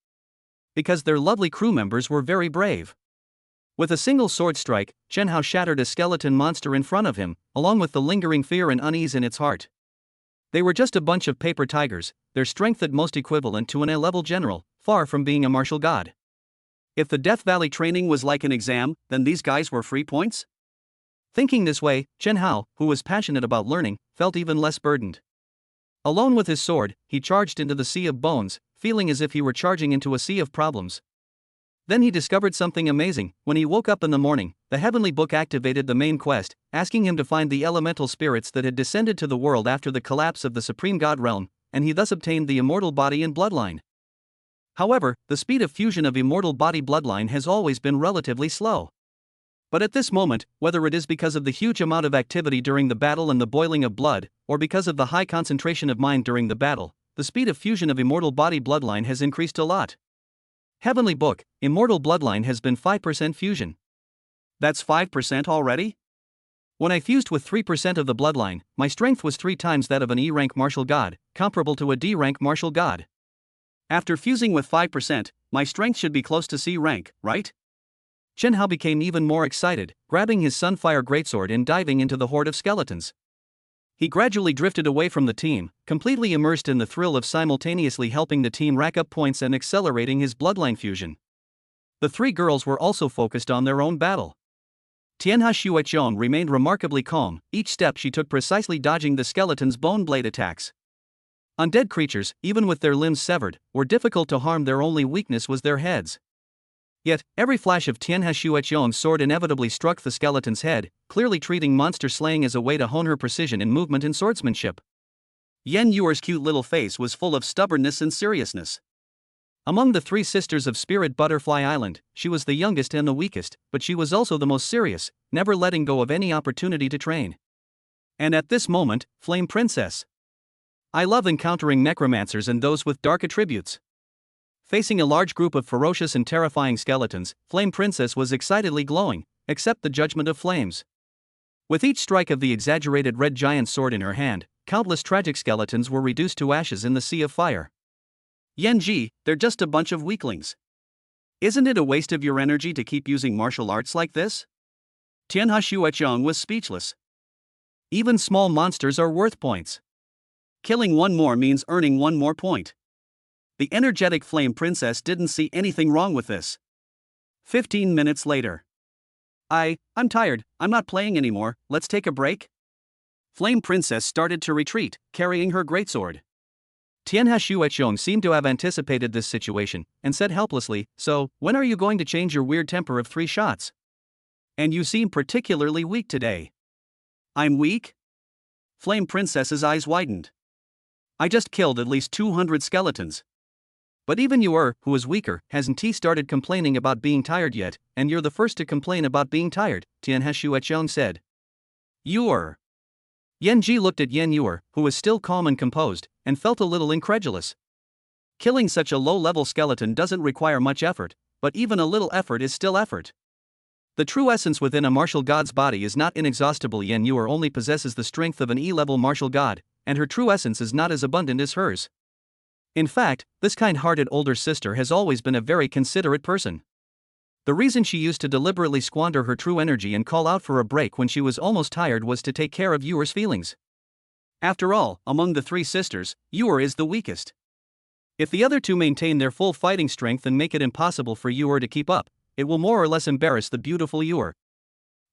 Because their lovely crew members were very brave. With a single sword strike, Chen Hao shattered a skeleton monster in front of him, along with the lingering fear and unease in its heart. They were just a bunch of paper tigers, their strength at most equivalent to an A-level general, far from being a martial god. If the Death Valley training was like an exam, then these guys were free points? Thinking this way, Chen Hao, who was passionate about learning, felt even less burdened. Alone with his sword, he charged into the sea of bones, feeling as if he were charging into a sea of problems. Then he discovered something amazing. When he woke up in the morning, the heavenly book activated the main quest, asking him to find the elemental spirits that had descended to the world after the collapse of the Supreme God realm, and he thus obtained the immortal body and bloodline. However, the speed of fusion of immortal body bloodline has always been relatively slow. But at this moment, whether it is because of the huge amount of activity during the battle and the boiling of blood, or because of the high concentration of mind during the battle, the speed of fusion of immortal body bloodline has increased a lot. Heavenly Book, immortal bloodline has been 5% fusion. That's 5% already? When I fused with 3% of the bloodline, my strength was 3 times that of an E-rank martial god, comparable to a D-rank martial god. After fusing with 5%, my strength should be close to C-rank, right? Chen Hao became even more excited, grabbing his Sunfire greatsword and diving into the horde of skeletons. He gradually drifted away from the team, completely immersed in the thrill of simultaneously helping the team rack up points and accelerating his bloodline fusion. The 3 girls were also focused on their own battle. Tianhe Xueqiong remained remarkably calm, each step she took precisely dodging the skeleton's bone blade attacks. Undead creatures, even with their limbs severed, were difficult to harm, their only weakness was their heads. Yet, every flash of Tianhe Xueqiong's sword inevitably struck the skeleton's head, clearly treating monster slaying as a way to hone her precision in movement and swordsmanship. Yen Yuer's cute little face was full of stubbornness and seriousness. Among the 3 sisters of Spirit Butterfly Island, she was the youngest and the weakest, but she was also the most serious, never letting go of any opportunity to train. And at this moment, Flame Princess. I love encountering necromancers and those with dark attributes. Facing a large group of ferocious and terrifying skeletons, Flame Princess was excitedly glowing, except the judgment of flames. With each strike of the exaggerated red giant sword in her hand, countless tragic skeletons were reduced to ashes in the sea of fire. Yen Ji, they're just a bunch of weaklings. Isn't it a waste of your energy to keep using martial arts like this? Tianhe Xueqiong was speechless. Even small monsters are worth points. Killing one more means earning 1 more point. The energetic Flame Princess didn't see anything wrong with this. 15 minutes later. I'm tired, I'm not playing anymore, let's take a break? Flame Princess started to retreat, carrying her greatsword. Tianhe Xueqiong seemed to have anticipated this situation, and said helplessly, so, when are you going to change your weird temper of 3 shots? And you seem particularly weak today. I'm weak? Flame Princess's eyes widened. I just killed at least 200 skeletons. But even you who is weaker, hasn't he started complaining about being tired yet, and you're the first to complain about being tired, Tian Heshuechong said. Yu. Yenji looked at Yen Yu, who was still calm and composed, and felt a little incredulous. Killing such a low-level skeleton doesn't require much effort, but even a little effort is still effort. The true essence within a martial god's body is not inexhaustible. Yen Yu only possesses the strength of an E-level martial god, and her true essence is not as abundant as hers. In fact, this kind-hearted older sister has always been a very considerate person. The reason she used to deliberately squander her true energy and call out for a break when she was almost tired was to take care of Yu's feelings. After all, among the three sisters, Yu is the weakest. If the other two maintain their full fighting strength and make it impossible for Yu to keep up, it will more or less embarrass the beautiful Yu.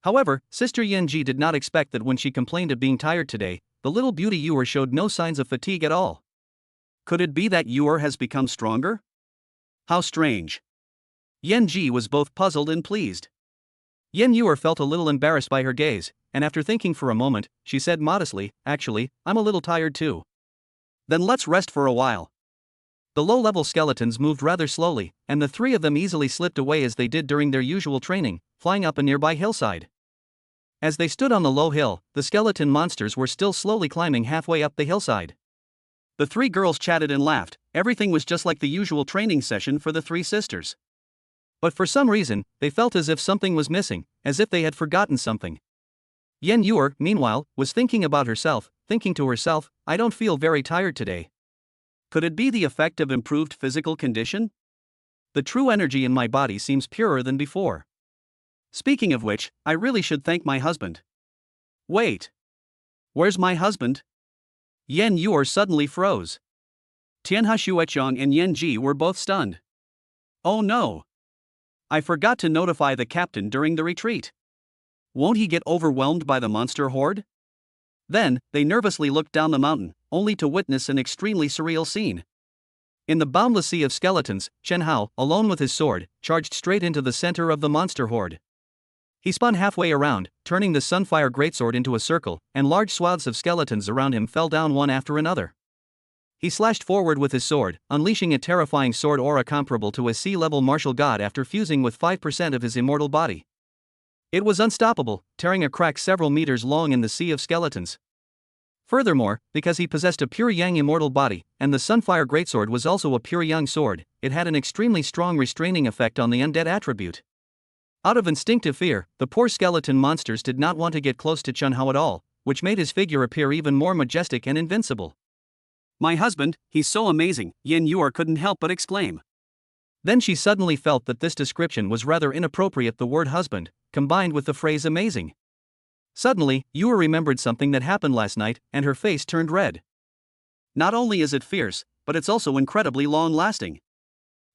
However, Sister Yenji did not expect that when she complained of being tired today, the little beauty Yu showed no signs of fatigue at all. Could it be that Yu has become stronger? How strange. Yenji was both puzzled and pleased. Yen Yu felt a little embarrassed by her gaze, and after thinking for a moment, she said modestly, "Actually, I'm a little tired too." Then let's rest for a while. The low-level skeletons moved rather slowly, and the three of them easily slipped away as they did during their usual training, flying up a nearby hillside. As they stood on the low hill, the skeleton monsters were still slowly climbing halfway up the hillside. The three girls chatted and laughed. Everything was just like the usual training session for the three sisters. But for some reason, they felt as if something was missing, as if they had forgotten something. Yen Yu, meanwhile, was thinking about herself, thinking to herself, "I don't feel very tired today. Could it be the effect of improved physical condition? The true energy in my body seems purer than before. Speaking of which, I really should thank my husband." Wait. Where's my husband? Yen Yu suddenly froze. Tian Heshuechong and Yenji were both stunned. Oh no. I forgot to notify the captain during the retreat. Won't he get overwhelmed by the monster horde? Then, they nervously looked down the mountain, only to witness an extremely surreal scene. In the boundless sea of skeletons, Chen Hao, alone with his sword, charged straight into the center of the monster horde. He spun halfway around, turning the Sunfire Greatsword into a circle, and large swaths of skeletons around him fell down one after another. He slashed forward with his sword, unleashing a terrifying sword aura comparable to a sea-level martial god after fusing with 5% of his immortal body. It was unstoppable, tearing a crack several meters long in the sea of skeletons. Furthermore, because he possessed a pure yang immortal body, and the Sunfire Greatsword was also a pure yang sword, it had an extremely strong restraining effect on the undead attribute. Out of instinctive fear, the poor skeleton monsters did not want to get close to Chen Hao at all, which made his figure appear even more majestic and invincible. My husband, he's so amazing, Yen Yu couldn't help but exclaim. Then she suddenly felt that this description was rather inappropriate. The word husband, combined with the phrase amazing. Suddenly, Yu remembered something that happened last night, and her face turned red. Not only is it fierce, but it's also incredibly long-lasting.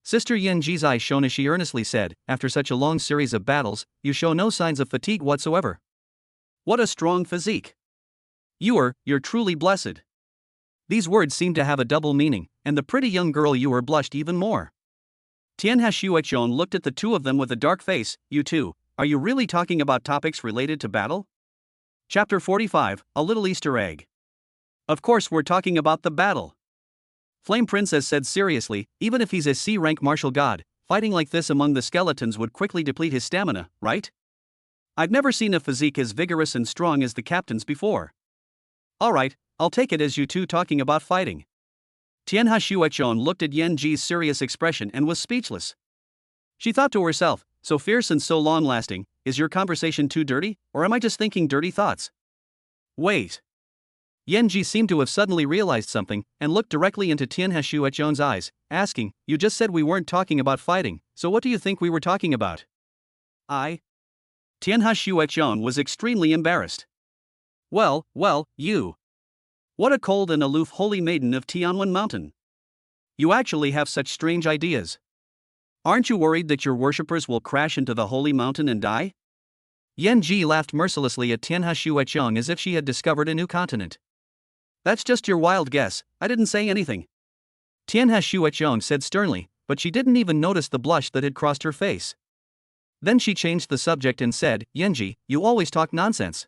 Sister Yenji's eyes shone as she earnestly said, "After such a long series of battles, you show no signs of fatigue whatsoever. What a strong physique. You're truly blessed." These words seemed to have a double meaning, and the pretty young girl Yu blushed even more. Tian Heshuechong looked at the two of them with a dark face. "You two, are you really talking about topics related to battle?" Chapter 45, A Little Easter Egg. Of course we're talking about the battle. Flame Princess said seriously, even if he's a C-rank martial god, fighting like this among the skeletons would quickly deplete his stamina, right? I've never seen a physique as vigorous and strong as the captain's before. Alright, I'll take it as you two talking about fighting. Tian Heshuechong looked at Yenji's serious expression and was speechless. She thought to herself, so fierce and so long-lasting, is your conversation too dirty, or am I just thinking dirty thoughts? Wait. Yenji seemed to have suddenly realized something, and looked directly into Tian Heshuechong's eyes, asking, "You just said we weren't talking about fighting, so what do you think we were talking about?" Tian Heshuechong was extremely embarrassed. Well, you. What a cold and aloof holy maiden of Tianwen Mountain. You actually have such strange ideas. Aren't you worried that your worshippers will crash into the holy mountain and die? Yenji laughed mercilessly at Tian Heshuechong as if she had discovered a new continent. That's just your wild guess, I didn't say anything. Tian Heshuechong said sternly, but she didn't even notice the blush that had crossed her face. Then she changed the subject and said, Yenji, you always talk nonsense.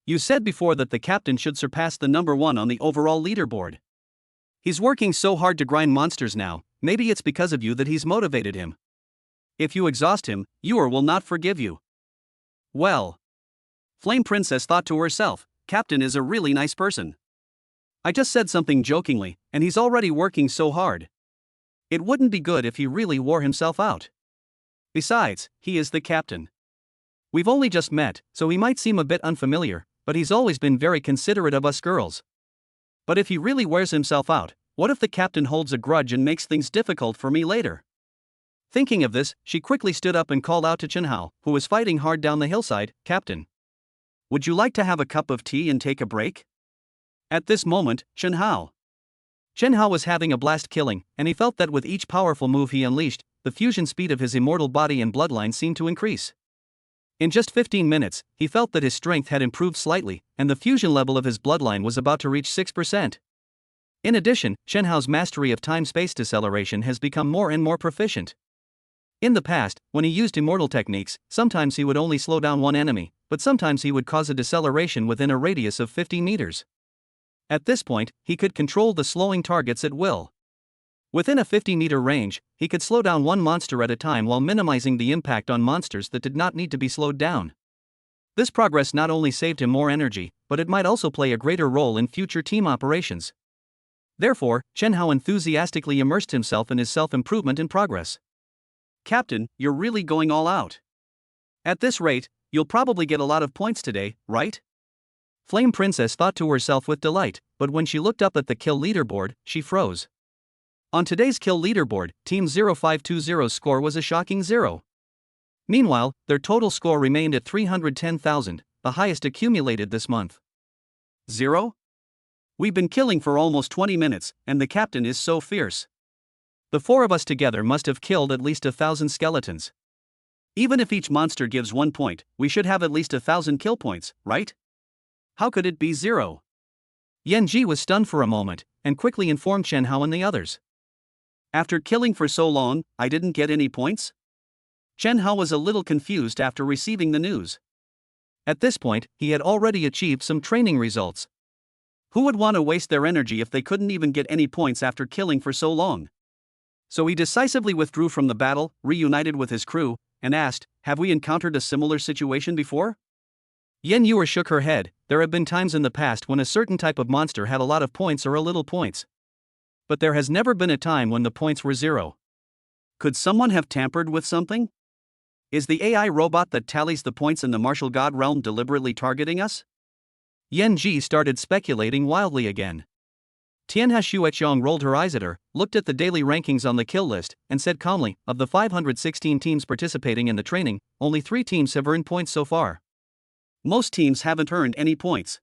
You said before that the captain should surpass the number 1 on the overall leaderboard. He's working so hard to grind monsters now, maybe it's because of you that he's motivated him. If you exhaust him, Ewer will not forgive you. Well. Flame Princess thought to herself, Captain is a really nice person. I just said something jokingly, and he's already working so hard. It wouldn't be good if he really wore himself out. Besides, he is the captain. We've only just met, so he might seem a bit unfamiliar, but he's always been very considerate of us girls. But if he really wears himself out, what if the captain holds a grudge and makes things difficult for me later? Thinking of this, she quickly stood up and called out to Chenhao, who was fighting hard down the hillside, Captain. Would you like to have a cup of tea and take a break? At this moment, Chenhao was having a blast killing, and he felt that with each powerful move he unleashed, the fusion speed of his immortal body and bloodline seemed to increase. In just 15 minutes, he felt that his strength had improved slightly, and the fusion level of his bloodline was about to reach 6%. In addition, Chenhao's mastery of time-space deceleration has become more and more proficient. In the past, when he used immortal techniques, sometimes he would only slow down one enemy, but sometimes he would cause a deceleration within a radius of 50 meters. At this point, he could control the slowing targets at will. Within a 50-meter range, he could slow down one monster at a time while minimizing the impact on monsters that did not need to be slowed down. This progress not only saved him more energy, but it might also play a greater role in future team operations. Therefore, Chenhao enthusiastically immersed himself in his self-improvement and progress. Captain, you're really going all out. At this rate, you'll probably get a lot of points today, right? Flame Princess thought to herself with delight, but when she looked up at the kill leaderboard, she froze. On today's kill leaderboard, Team 0520's score was a shocking 0. Meanwhile, their total score remained at 310,000, the highest accumulated this month. 0? We've been killing for almost 20 minutes, and the captain is so fierce. The 4 of us together must have killed at least 1,000 skeletons. Even if each monster gives 1 point, we should have at least 1,000 kill points, right? How could it be 0? Yenji was stunned for a moment, and quickly informed Chenhao and the others. After killing for so long, I didn't get any points? Chenhao was a little confused after receiving the news. At this point, he had already achieved some training results. Who would want to waste their energy if they couldn't even get any points after killing for so long? So he decisively withdrew from the battle, reunited with his crew, and asked, have we encountered a similar situation before? Yen Yuer shook her head. There have been times in the past when a certain type of monster had a lot of points or a little points. But there has never been a time when the points were 0. Could someone have tampered with something? Is the AI robot that tallies the points in the martial god realm deliberately targeting us? Yen Ji started speculating wildly again. Tianhe Xueqiang rolled her eyes at her, looked at the daily rankings on the kill list, and said calmly, of the 516 teams participating in the training, only 3 teams have earned points so far. Most teams haven't earned any points.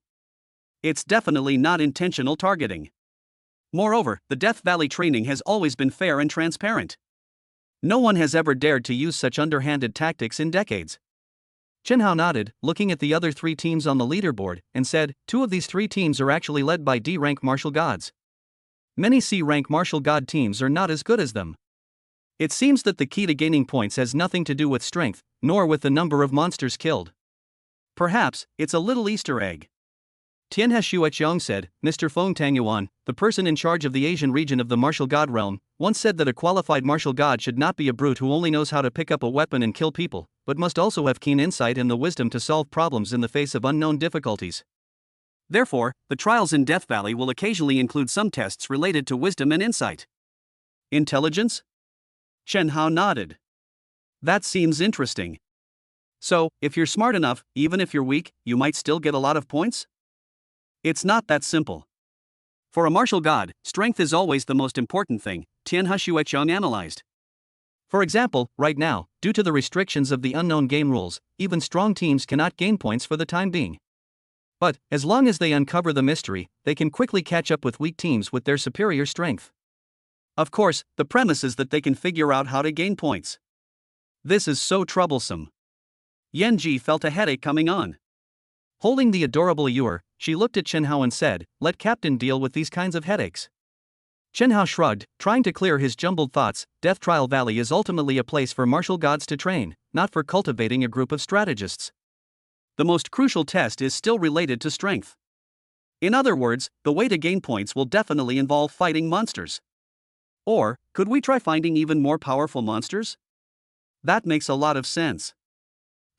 It's definitely not intentional targeting. Moreover, the Death Valley training has always been fair and transparent. No one has ever dared to use such underhanded tactics in decades. Chenhao nodded, looking at the other 3 teams on the leaderboard, and said, 2 of these 3 teams are actually led by D-rank martial gods. Many C-rank martial god teams are not as good as them. It seems that the key to gaining points has nothing to do with strength, nor with the number of monsters killed. Perhaps, it's a little Easter egg. Tianhe Xueqiang said, Mr. Feng Tangyuan, the person in charge of the Asian region of the martial god realm, once said that a qualified martial god should not be a brute who only knows how to pick up a weapon and kill people, but must also have keen insight and the wisdom to solve problems in the face of unknown difficulties. Therefore, the trials in Death Valley will occasionally include some tests related to wisdom and insight. Intelligence? Chenhao nodded. That seems interesting. So, if you're smart enough, even if you're weak, you might still get a lot of points? It's not that simple. For a martial god, strength is always the most important thing, Tianhe Xueqiang analyzed. For example, right now, due to the restrictions of the unknown game rules, even strong teams cannot gain points for the time being. But, as long as they uncover the mystery, they can quickly catch up with weak teams with their superior strength. Of course, the premise is that they can figure out how to gain points. This is so troublesome. Yen Ji felt a headache coming on. Holding the adorable Ewer, she looked at Chenhao and said, let Captain deal with these kinds of headaches. Chen Hao shrugged, trying to clear his jumbled thoughts. Death Trial Valley is ultimately a place for martial gods to train, not for cultivating a group of strategists. The most crucial test is still related to strength. In other words, the way to gain points will definitely involve fighting monsters. Or, could we try finding even more powerful monsters? That makes a lot of sense.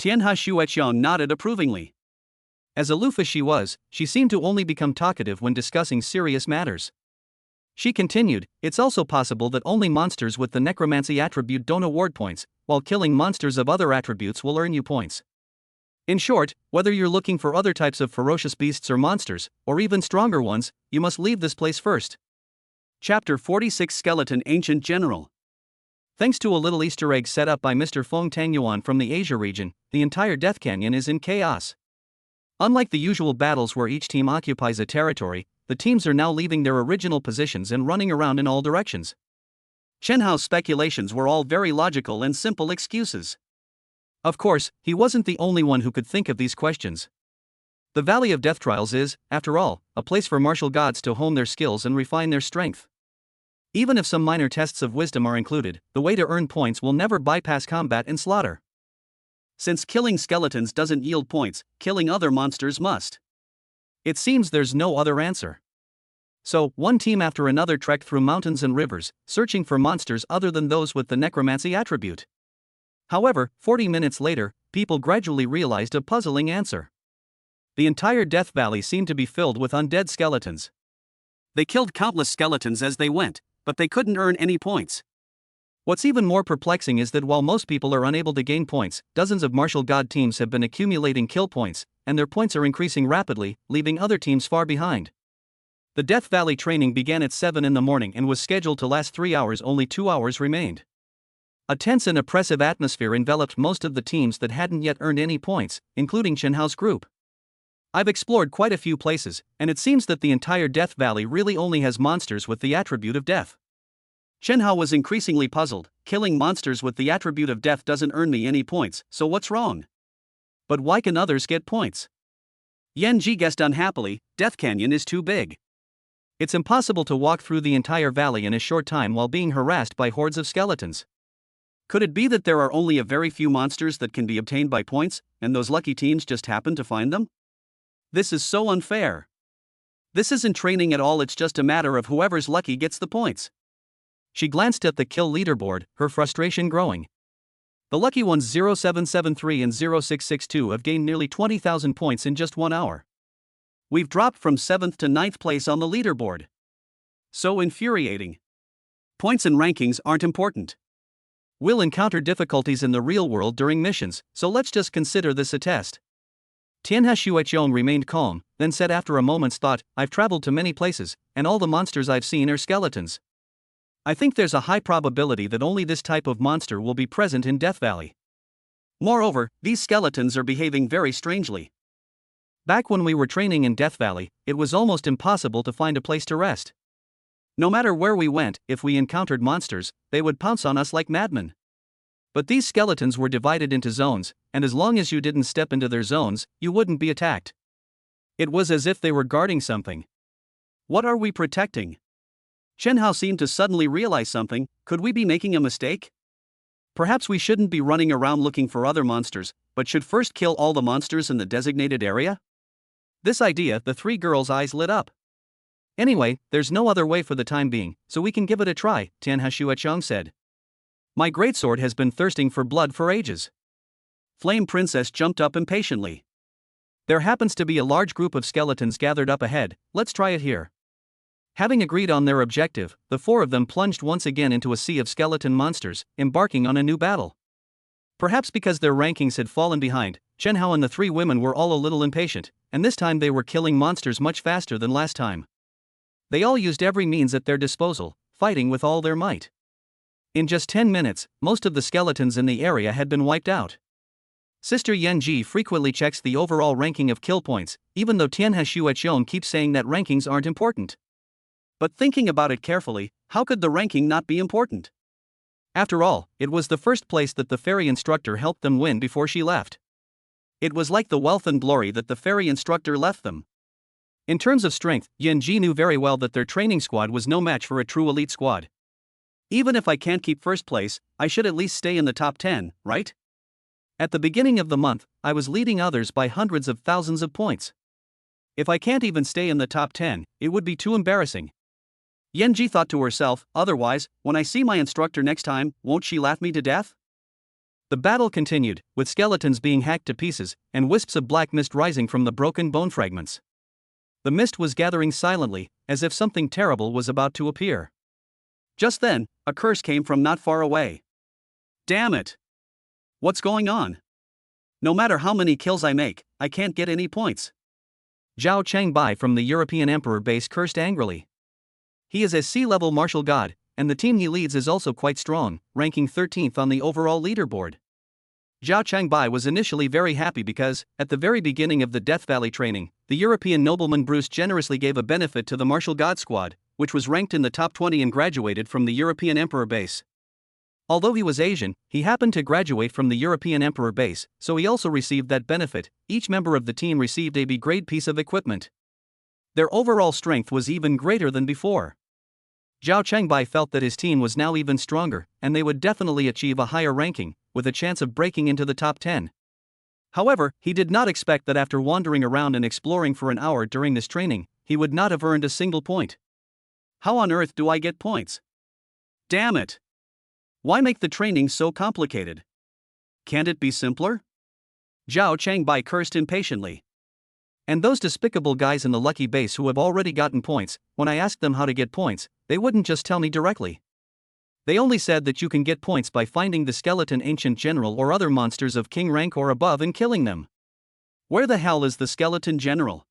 Tianhe Shueqiang nodded approvingly. As aloof as she was, she seemed to only become talkative when discussing serious matters. She continued, it's also possible that only monsters with the necromancy attribute don't award points, while killing monsters of other attributes will earn you points. In short, whether you're looking for other types of ferocious beasts or monsters, or even stronger ones, you must leave this place first. Chapter 46 Skeleton Ancient General. Thanks to a little Easter egg set up by Mr. Feng Tangyuan from the Asia region, the entire Death Canyon is in chaos. Unlike the usual battles where each team occupies a territory, the teams are now leaving their original positions and running around in all directions. Chen Hao's speculations were all very logical and simple excuses. Of course, he wasn't the only one who could think of these questions. The Valley of Death Trials is, after all, a place for martial gods to hone their skills and refine their strength. Even if some minor tests of wisdom are included, the way to earn points will never bypass combat and slaughter. Since killing skeletons doesn't yield points, killing other monsters must. It seems there's no other answer. So, one team after another trekked through mountains and rivers, searching for monsters other than those with the necromancy attribute. However, 40 minutes later, people gradually realized a puzzling answer. The entire Death Valley seemed to be filled with undead skeletons. They killed countless skeletons as they went, but they couldn't earn any points. What's even more perplexing is that while most people are unable to gain points, dozens of martial god teams have been accumulating kill points, and their points are increasing rapidly, leaving other teams far behind. The Death Valley training began at 7 in the morning and was scheduled to last 3 hours. Only 2 hours remained. A tense and oppressive atmosphere enveloped most of the teams that hadn't yet earned any points, including Chen Hao's group. I've explored quite a few places, and it seems that the entire Death Valley really only has monsters with the attribute of death. Chen Hao was increasingly puzzled. Killing monsters with the attribute of death doesn't earn me any points, so what's wrong? But why can others get points? Yan Ji guessed unhappily, Death Canyon is too big. It's impossible to walk through the entire valley in a short time while being harassed by hordes of skeletons. Could it be that there are only a very few monsters that can be obtained by points, and those lucky teams just happen to find them? This is so unfair. This isn't training at all, it's just a matter of whoever's lucky gets the points. She glanced at the kill leaderboard, her frustration growing. The lucky ones 0773 and 0662 have gained nearly 20,000 points in just 1 hour. We've dropped from 7th to 9th place on the leaderboard. So infuriating. Points and rankings aren't important. We'll encounter difficulties in the real world during missions, so let's just consider this a test. Tianhe Shueqiang remained calm, then said after a moment's thought, I've traveled to many places, and all the monsters I've seen are skeletons. I think there's a high probability that only this type of monster will be present in Death Valley. Moreover, these skeletons are behaving very strangely. Back when we were training in Death Valley, it was almost impossible to find a place to rest. No matter where we went, if we encountered monsters, they would pounce on us like madmen. But these skeletons were divided into zones, and as long as you didn't step into their zones, you wouldn't be attacked. It was as if they were guarding something. What are we protecting? Chen Hao seemed to suddenly realize something. Could we be making a mistake? Perhaps we shouldn't be running around looking for other monsters, but should first kill all the monsters in the designated area? This idea, the 3 girls' eyes lit up. Anyway, there's no other way for the time being, so we can give it a try, Tianhe Shueqiang said. My greatsword has been thirsting for blood for ages. Flame Princess jumped up impatiently. There happens to be a large group of skeletons gathered up ahead, let's try it here. Having agreed on their objective, the 4 of them plunged once again into a sea of skeleton monsters, embarking on a new battle. Perhaps because their rankings had fallen behind, Chen Hao and the 3 women were all a little impatient, and this time they were killing monsters much faster than last time. They all used every means at their disposal, fighting with all their might. In just 10 minutes, most of the skeletons in the area had been wiped out. Sister Yan Ji frequently checks the overall ranking of kill points, even though Tianhe Shueqiang keeps saying that rankings aren't important. But thinking about it carefully, how could the ranking not be important? After all, it was the first place that the fairy instructor helped them win before she left. It was like the wealth and glory that the fairy instructor left them. In terms of strength, Yenji knew very well that their training squad was no match for a true elite squad. Even if I can't keep first place, I should at least stay in the top 10, right? At the beginning of the month, I was leading others by hundreds of thousands of points. If I can't even stay in the top 10, it would be too embarrassing. Yenji thought to herself, otherwise, when I see my instructor next time, won't she laugh me to death? The battle continued, with skeletons being hacked to pieces, and wisps of black mist rising from the broken bone fragments. The mist was gathering silently, as if something terrible was about to appear. Just then, a curse came from not far away. Damn it! What's going on? No matter how many kills I make, I can't get any points. Zhao Changbai from the European Emperor base cursed angrily. He is a sea-level martial god, and the team he leads is also quite strong, ranking 13th on the overall leaderboard. Zhao Changbai was initially very happy because, at the very beginning of the Death Valley training, the European nobleman Bruce generously gave a benefit to the martial god squad, which was ranked in the top 20 and graduated from the European Emperor base. Although he was Asian, he happened to graduate from the European Emperor base, so he also received that benefit. Each member of the team received a B-grade piece of equipment. Their overall strength was even greater than before. Zhao Changbai felt that his team was now even stronger, and they would definitely achieve a higher ranking, with a chance of breaking into the top 10. However, he did not expect that after wandering around and exploring for an hour during this training, he would not have earned a single point. How on earth do I get points? Damn it! Why make the training so complicated? Can't it be simpler? Zhao Changbai cursed impatiently. And those despicable guys in the lucky base who have already gotten points, when I asked them how to get points, they wouldn't just tell me directly. They only said that you can get points by finding the skeleton ancient general or other monsters of king rank or above and killing them. Where the hell is the skeleton general?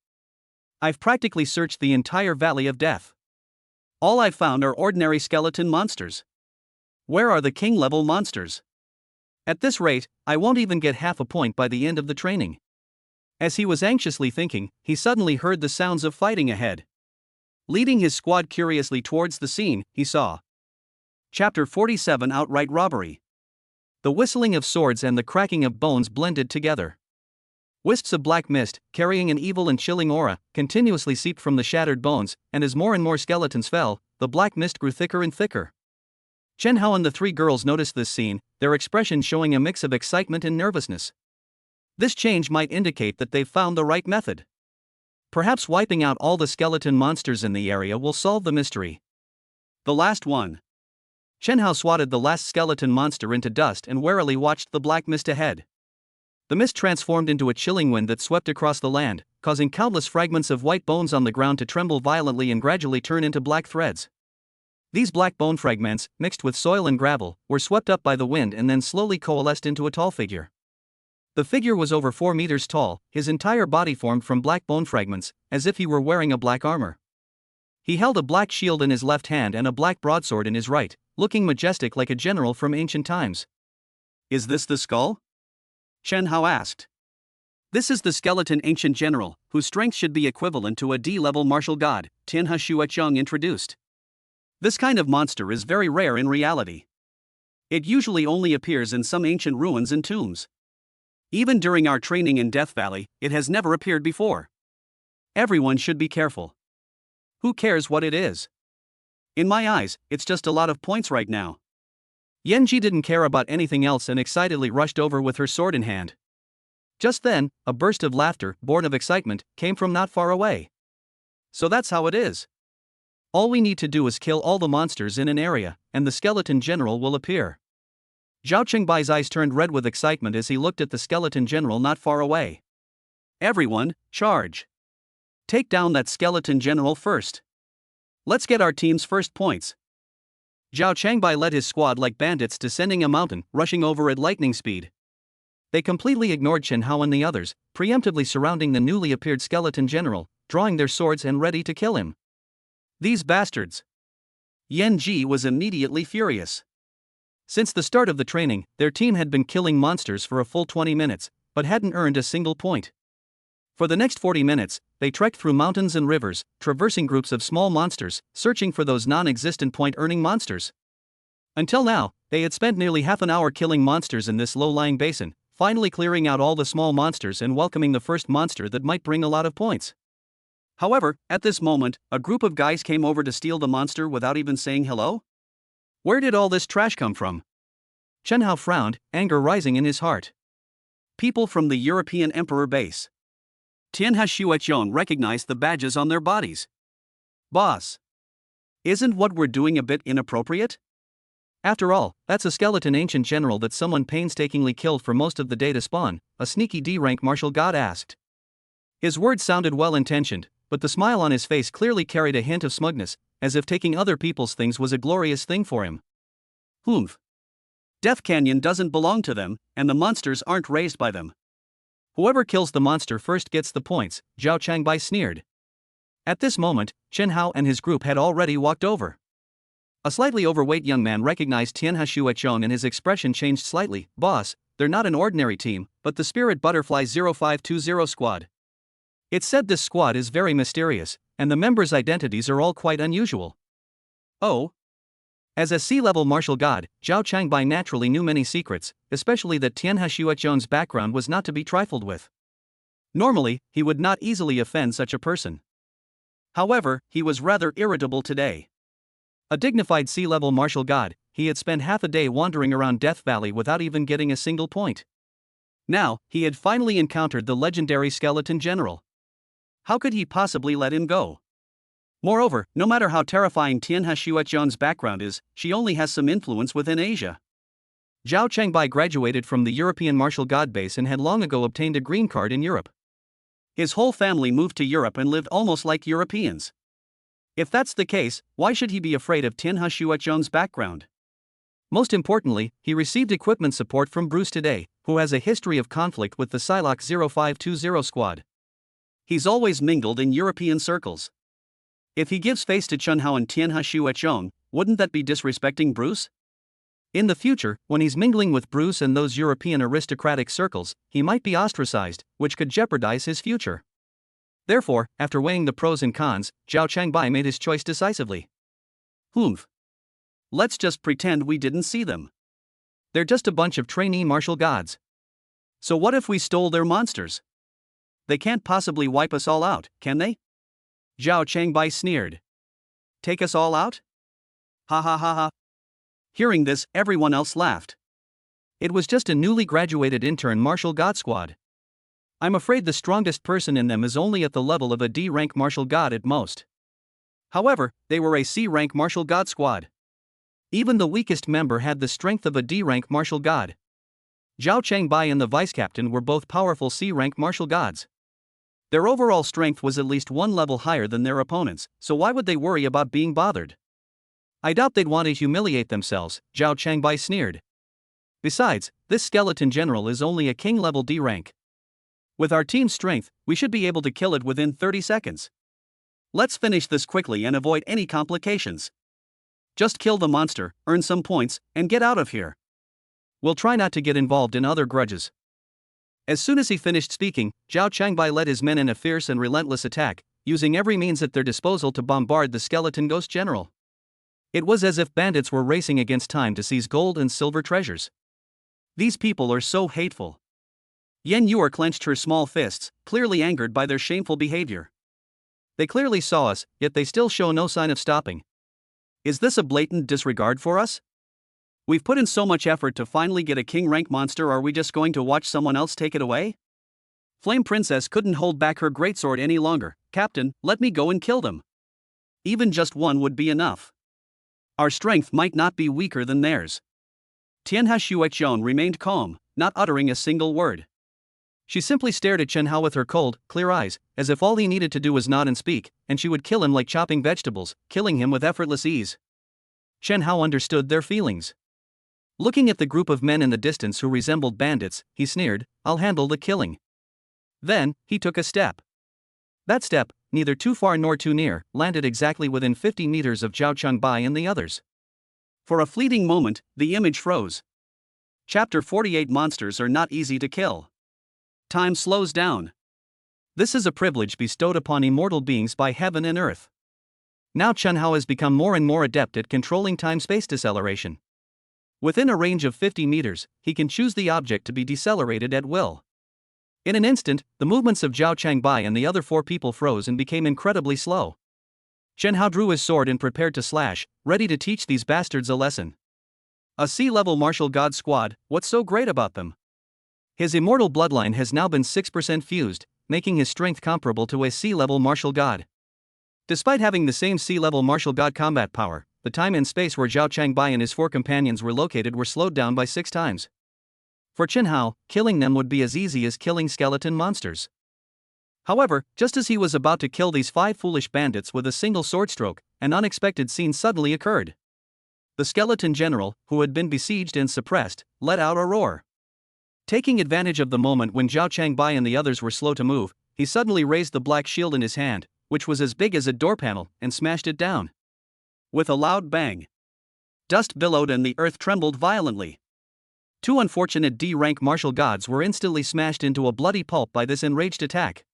I've practically searched the entire Valley of Death. All I've found are ordinary skeleton monsters. Where are the king-level monsters? At this rate, I won't even get half a point by the end of the training. As he was anxiously thinking, he suddenly heard the sounds of fighting ahead. Leading his squad curiously towards the scene, he saw. Chapter 47 Outright Robbery. The whistling of swords and the cracking of bones blended together. Wisps of black mist, carrying an evil and chilling aura, continuously seeped from the shattered bones, and as more and more skeletons fell, the black mist grew thicker and thicker. Chen Hao and the three girls noticed this scene, their expressions showing a mix of excitement and nervousness. This change might indicate that they've found the right method. Perhaps wiping out all the skeleton monsters in the area will solve the mystery. The last one. Chen Hao swatted the last skeleton monster into dust and warily watched the black mist ahead. The mist transformed into a chilling wind that swept across the land, causing countless fragments of white bones on the ground to tremble violently and gradually turn into black threads. These black bone fragments, mixed with soil and gravel, were swept up by the wind and then slowly coalesced into a tall figure. The figure was over 4 meters tall, his entire body formed from black bone fragments, as if he were wearing a black armor. He held a black shield in his left hand and a black broadsword in his right, looking majestic like a general from ancient times. Is this the skull? Chen Hao asked. This is the skeleton ancient general, whose strength should be equivalent to a D-level martial god, Tianhe Shuecheng introduced. This kind of monster is very rare in reality. It usually only appears in some ancient ruins and tombs. Even during our training in Death Valley, it has never appeared before. Everyone should be careful. Who cares what it is? In my eyes, it's just a lot of points right now. Yenji didn't care about anything else and excitedly rushed over with her sword in hand. Just then, a burst of laughter, born of excitement, came from not far away. So that's how it is. All we need to do is kill all the monsters in an area, and the skeleton general will appear. Zhao Qingbai's eyes turned red with excitement as he looked at the skeleton general not far away. Everyone, charge! Take down that skeleton general first. Let's get our team's first points. Zhao Changbai led his squad like bandits descending a mountain, rushing over at lightning speed. They completely ignored Chen Hao and the others, preemptively surrounding the newly appeared skeleton general, drawing their swords and ready to kill him. These bastards! Yenji was immediately furious. Since the start of the training, their team had been killing monsters for a full 20 minutes, but hadn't earned a single point. For the next 40 minutes, they trekked through mountains and rivers, traversing groups of small monsters, searching for those non-existent point-earning monsters. Until now, they had spent nearly half an hour killing monsters in this low-lying basin, finally clearing out all the small monsters and welcoming the first monster that might bring a lot of points. However, at this moment, a group of guys came over to steal the monster without even saying hello? Where did all this trash come from? Chen Hao frowned, anger rising in his heart. People from the European Emperor base. Tianhe Shueqiong recognized the badges on their bodies. Boss. Isn't what we're doing a bit inappropriate? After all, that's a skeleton ancient general that someone painstakingly killed for most of the day to spawn, a sneaky D-rank martial god asked. His words sounded well-intentioned, but the smile on his face clearly carried a hint of smugness, as if taking other people's things was a glorious thing for him. Humph. Death Canyon doesn't belong to them, and the monsters aren't raised by them. Whoever kills the monster first gets the points, Zhao Changbai sneered. At this moment, Chen Hao and his group had already walked over. A slightly overweight young man recognized Tianhe Shueqiong and his expression changed slightly. Boss, they're not an ordinary team, but the Spirit Butterfly 0520 squad. It's said this squad is very mysterious, and the members' identities are all quite unusual. Oh? As a sea-level martial god, Zhao Changbai naturally knew many secrets, especially that Tianhe Shueqiong's background was not to be trifled with. Normally, he would not easily offend such a person. However, he was rather irritable today. A dignified sea-level martial god, he had spent half a day wandering around Death Valley without even getting a single point. Now, he had finally encountered the legendary skeleton general. How could he possibly let him go? Moreover, no matter how terrifying Tianhe Shueqiong's background is, she only has some influence within Asia. Zhao Changbai graduated from the European martial god base and had long ago obtained a green card in Europe. His whole family moved to Europe and lived almost like Europeans. If that's the case, why should he be afraid of Tianhe Shueqiong's background? Most importantly, he received equipment support from Bruce today, who has a history of conflict with the Psylocke 0520 squad. He's always mingled in European circles. If he gives face to Chen Hao and Tianhe Shueqiong, wouldn't that be disrespecting Bruce? In the future, when he's mingling with Bruce and those European aristocratic circles, he might be ostracized, which could jeopardize his future. Therefore, after weighing the pros and cons, Zhao Changbai made his choice decisively. Humph. Let's just pretend we didn't see them. They're just a bunch of trainee martial gods. So what if we stole their monsters? They can't possibly wipe us all out, can they? Zhao Changbai sneered. Take us all out? Ha ha ha ha. Hearing this, everyone else laughed. It was just a newly graduated intern martial god squad. I'm afraid the strongest person in them is only at the level of a D-rank martial god at most. However, they were a C-rank martial god squad. Even the weakest member had the strength of a D-rank martial god. Zhao Changbai and the vice-captain were both powerful C-rank martial gods. Their overall strength was at least one level higher than their opponents, so why would they worry about being bothered? I doubt they'd want to humiliate themselves, Zhao Changbai sneered. Besides, this skeleton general is only a king-level D rank. With our team's strength, we should be able to kill it within 30 seconds. Let's finish this quickly and avoid any complications. Just kill the monster, earn some points, and get out of here. We'll try not to get involved in other grudges. As soon as he finished speaking, Zhao Changbai led his men in a fierce and relentless attack, using every means at their disposal to bombard the skeleton ghost general. It was as if bandits were racing against time to seize gold and silver treasures. These people are so hateful. Yan Yuer clenched her small fists, clearly angered by their shameful behavior. They clearly saw us, yet they still show no sign of stopping. Is this a blatant disregard for us? We've put in so much effort to finally get a king-rank monster, are we just going to watch someone else take it away? Flame Princess couldn't hold back her greatsword any longer. Captain, let me go and kill them. Even just one would be enough. Our strength might not be weaker than theirs. Tianhe Shueqiong remained calm, not uttering a single word. She simply stared at Chen Hao with her cold, clear eyes, as if all he needed to do was nod and speak, and she would kill him like chopping vegetables, killing him with effortless ease. Chen Hao understood their feelings. Looking at the group of men in the distance who resembled bandits, he sneered, I'll handle the killing. Then, he took a step. That step, neither too far nor too near, landed exactly within 50 meters of Zhao Changbai and the others. For a fleeting moment, the image froze. Chapter 48 Monsters are not easy to kill. Time slows down. This is a privilege bestowed upon immortal beings by heaven and earth. Now Chen Hao has become more and more adept at controlling time-space deceleration. Within a range of 50 meters, he can choose the object to be decelerated at will. In an instant, the movements of Zhao Changbai and the other 4 people froze and became incredibly slow. Chen Hao drew his sword and prepared to slash, ready to teach these bastards a lesson. A sea-level martial god squad, what's so great about them? His immortal bloodline has now been 6% fused, making his strength comparable to a sea-level martial god. Despite having the same sea-level martial god combat power, the time and space where Zhao Changbai and his 4 companions were located were slowed down by 6 times. For Chen Hao, killing them would be as easy as killing skeleton monsters. However, just as he was about to kill these 5 foolish bandits with a single sword stroke, an unexpected scene suddenly occurred. The skeleton general, who had been besieged and suppressed, let out a roar. Taking advantage of the moment when Zhao Changbai and the others were slow to move, he suddenly raised the black shield in his hand, which was as big as a door panel, and smashed it down. With a loud bang, dust billowed and the earth trembled violently. 2 unfortunate D-rank martial gods were instantly smashed into a bloody pulp by this enraged attack.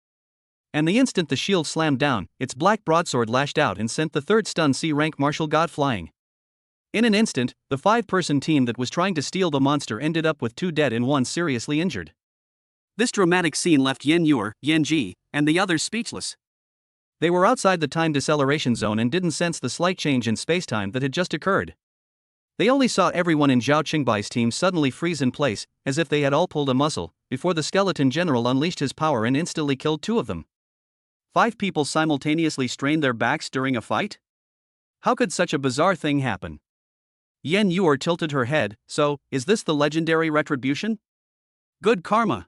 And the instant the shield slammed down, its black broadsword lashed out and sent the 3rd stunned C-rank martial god flying. In an instant, the 5-person team that was trying to steal the monster ended up with 2 dead and 1 seriously injured. This dramatic scene left Yen Yuer, Yen Ji, and the others speechless. They were outside the time deceleration zone and didn't sense the slight change in spacetime that had just occurred. They only saw everyone in Zhao Qingbai's team suddenly freeze in place, as if they had all pulled a muscle, before the skeleton general unleashed his power and instantly killed 2 of them. 5 people simultaneously strained their backs during a fight? How could such a bizarre thing happen? Yen Yuer tilted her head. So, is this the legendary retribution? Good karma.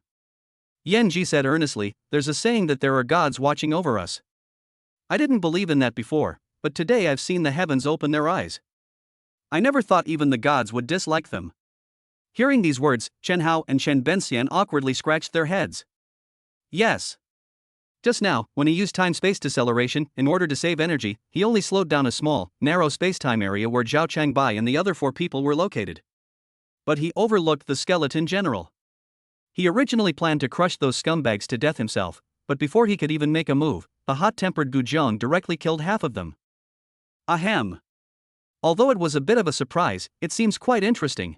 Yen Ji said earnestly, there's a saying that there are gods watching over us. I didn't believe in that before, but today I've seen the heavens open their eyes. I never thought even the gods would dislike them. Hearing these words, Chen Hao and Chen Benxian awkwardly scratched their heads. Yes. Just now, when he used time-space deceleration in order to save energy, he only slowed down a small, narrow space-time area where Zhao Changbai and the other 4 people were located. But he overlooked the skeleton general. He originally planned to crush those scumbags to death himself, but before he could even make a move, a hot-tempered Guzheng directly killed half of them. Ahem. Although it was a bit of a surprise, it seems quite interesting.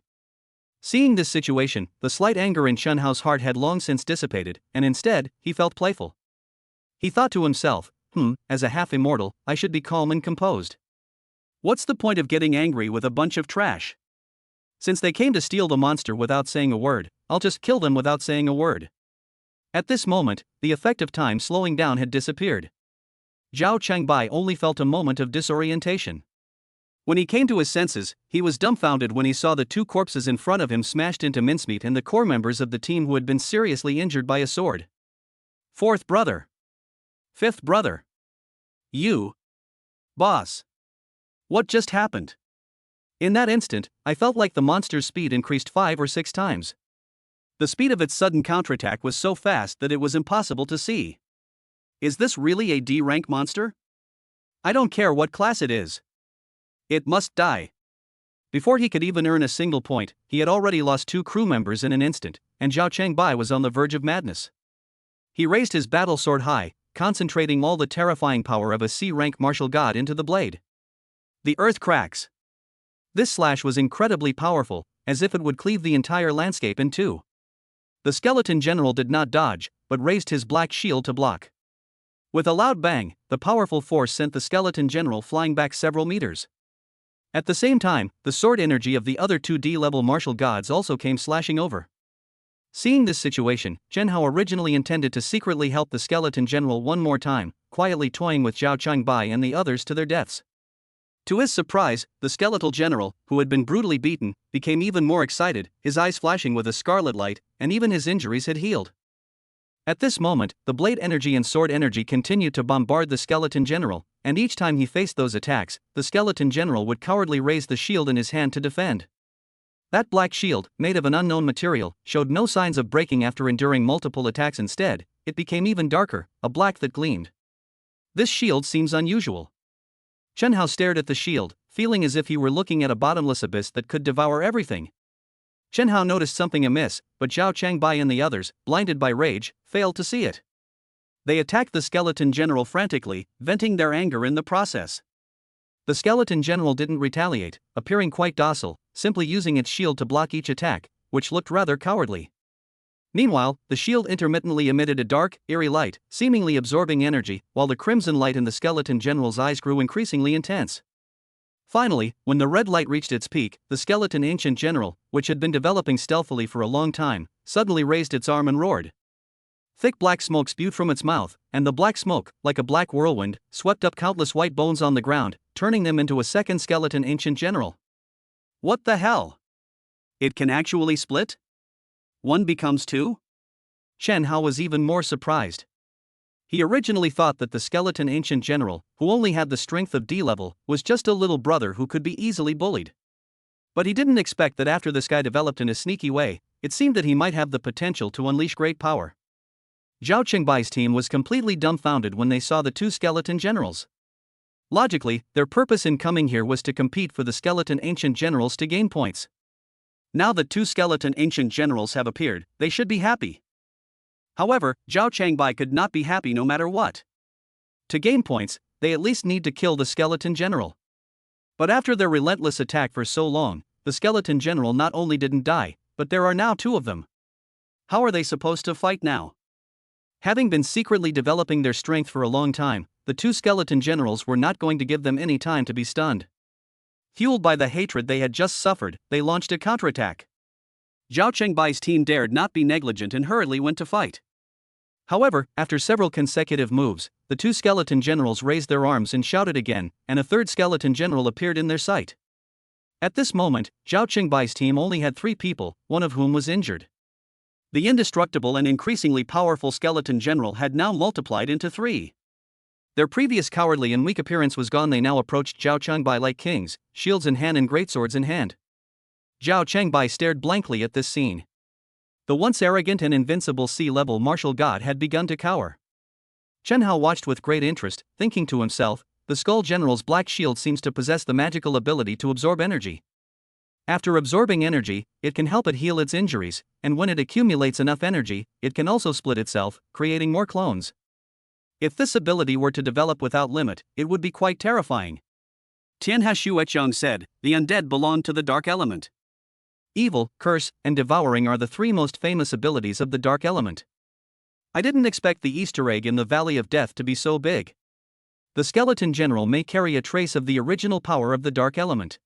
Seeing this situation, the slight anger in Chen Hao's heart had long since dissipated, and instead, he felt playful. He thought to himself, as a half-immortal, I should be calm and composed. What's the point of getting angry with a bunch of trash? Since they came to steal the monster without saying a word, I'll just kill them without saying a word. At this moment, the effect of time slowing down had disappeared. Zhao Changbai only felt a moment of disorientation. When he came to his senses, he was dumbfounded when he saw the 2 corpses in front of him smashed into mincemeat and the core members of the team who had been seriously injured by a sword. 4th brother. 5th brother. You. Boss. What just happened? In that instant, I felt like the monster's speed increased 5 or 6 times. The speed of its sudden counterattack was so fast that it was impossible to see. Is this really a D-rank monster? I don't care what class it is. It must die. Before he could even earn a single point, he had already lost 2 crew members in an instant, and Zhao Changbai was on the verge of madness. He raised his battle sword high, concentrating all the terrifying power of a C-rank martial god into the blade. The earth cracks. This slash was incredibly powerful, as if it would cleave the entire landscape in 2. The skeleton general did not dodge, but raised his black shield to block. With a loud bang, the powerful force sent the skeleton general flying back several meters. At the same time, the sword energy of the other 2 D-level martial gods also came slashing over. Seeing this situation, Chen Hao originally intended to secretly help the skeleton general one more time, quietly toying with Zhao Changbai and the others to their deaths. To his surprise, the skeletal general, who had been brutally beaten, became even more excited, his eyes flashing with a scarlet light, and even his injuries had healed. At this moment, the blade energy and sword energy continued to bombard the skeleton general, and each time he faced those attacks, the skeleton general would cowardly raise the shield in his hand to defend. That black shield, made of an unknown material, showed no signs of breaking after enduring multiple attacks. Instead, it became even darker, a black that gleamed. This shield seems unusual. Chen Hao stared at the shield, feeling as if he were looking at a bottomless abyss that could devour everything. Chen Hao noticed something amiss, but Zhao Changbai and the others, blinded by rage, failed to see it. They attacked the skeleton general frantically, venting their anger in the process. The skeleton general didn't retaliate, appearing quite docile, simply using its shield to block each attack, which looked rather cowardly. Meanwhile, the shield intermittently emitted a dark, eerie light, seemingly absorbing energy, while the crimson light in the skeleton general's eyes grew increasingly intense. Finally, when the red light reached its peak, the skeleton ancient general, which had been developing stealthily for a long time, suddenly raised its arm and roared. Thick black smoke spewed from its mouth, and the black smoke, like a black whirlwind, swept up countless white bones on the ground, turning them into a second skeleton ancient general. What the hell? It can actually split? One becomes two? Chen Hao was even more surprised. He originally thought that the skeleton ancient general, who only had the strength of D level, was just a little brother who could be easily bullied. But he didn't expect that after this guy developed in a sneaky way, it seemed that he might have the potential to unleash great power. Zhao Qingbai's team was completely dumbfounded when they saw the two skeleton generals. Logically, their purpose in coming here was to compete for the skeleton ancient generals to gain points. Now that two skeleton ancient generals have appeared, they should be happy. However, Zhao Qingbai could not be happy no matter what. To gain points, they at least need to kill the skeleton general. But after their relentless attack for so long, the skeleton general not only didn't die, but there are now two of them. How are they supposed to fight now? Having been secretly developing their strength for a long time, the two skeleton generals were not going to give them any time to be stunned. Fueled by the hatred they had just suffered, they launched a counterattack. Zhao Qingbai's team dared not be negligent and hurriedly went to fight. However, after several consecutive moves, the two skeleton generals raised their arms and shouted again, and a third skeleton general appeared in their sight. At this moment, Zhao Qingbai's team only had 3 people, one of whom was injured. The indestructible and increasingly powerful skeleton general had now multiplied into 3. Their previous cowardly and weak appearance was gone. They now approached Zhao Qingbai like kings, shields in hand and greatswords in hand. Zhao Qingbai stared blankly at this scene. The once arrogant and invincible sea-level martial god had begun to cower. Chen Hao watched with great interest, thinking to himself, the Skull General's black shield seems to possess the magical ability to absorb energy. After absorbing energy, it can help it heal its injuries, and when it accumulates enough energy, it can also split itself, creating more clones. If this ability were to develop without limit, it would be quite terrifying. Tianhe Shuecheng said, the undead belong to the dark element. Evil, curse, and devouring are the 3 most famous abilities of the dark element. I didn't expect the Easter egg in the Valley of Death to be so big. The skeleton general may carry a trace of the original power of the dark element.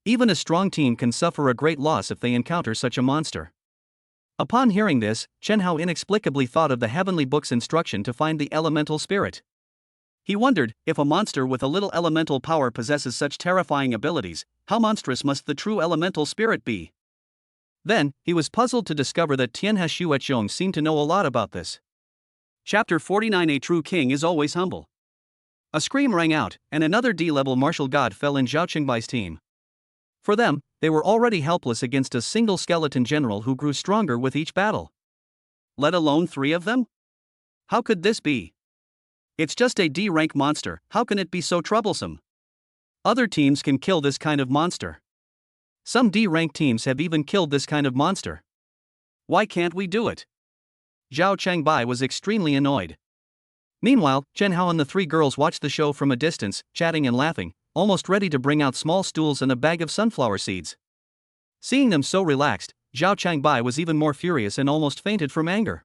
Even a strong team can suffer a great loss if they encounter such a monster. Upon hearing this, Chen Hao inexplicably thought of the heavenly book's instruction to find the elemental spirit. He wondered, if a monster with a little elemental power possesses such terrifying abilities, how monstrous must the true elemental spirit be? Then, he was puzzled to discover that Tianhe Shuecheng seemed to know a lot about this. Chapter 49. A true king is always humble. A scream rang out, and another D-level martial god fell in Zhao Qingbai's team. For them, they were already helpless against a single skeleton general who grew stronger with each battle. Let alone 3 of them? How could this be? It's just a D-rank monster, how can it be so troublesome? Other teams can kill this kind of monster. Some D-rank teams have even killed this kind of monster. Why can't we do it? Zhao Qingbai was extremely annoyed. Meanwhile, Chen Hao and the 3 girls watched the show from a distance, chatting and laughing, almost ready to bring out small stools and a bag of sunflower seeds. Seeing them so relaxed, Zhao Qingbai was even more furious and almost fainted from anger.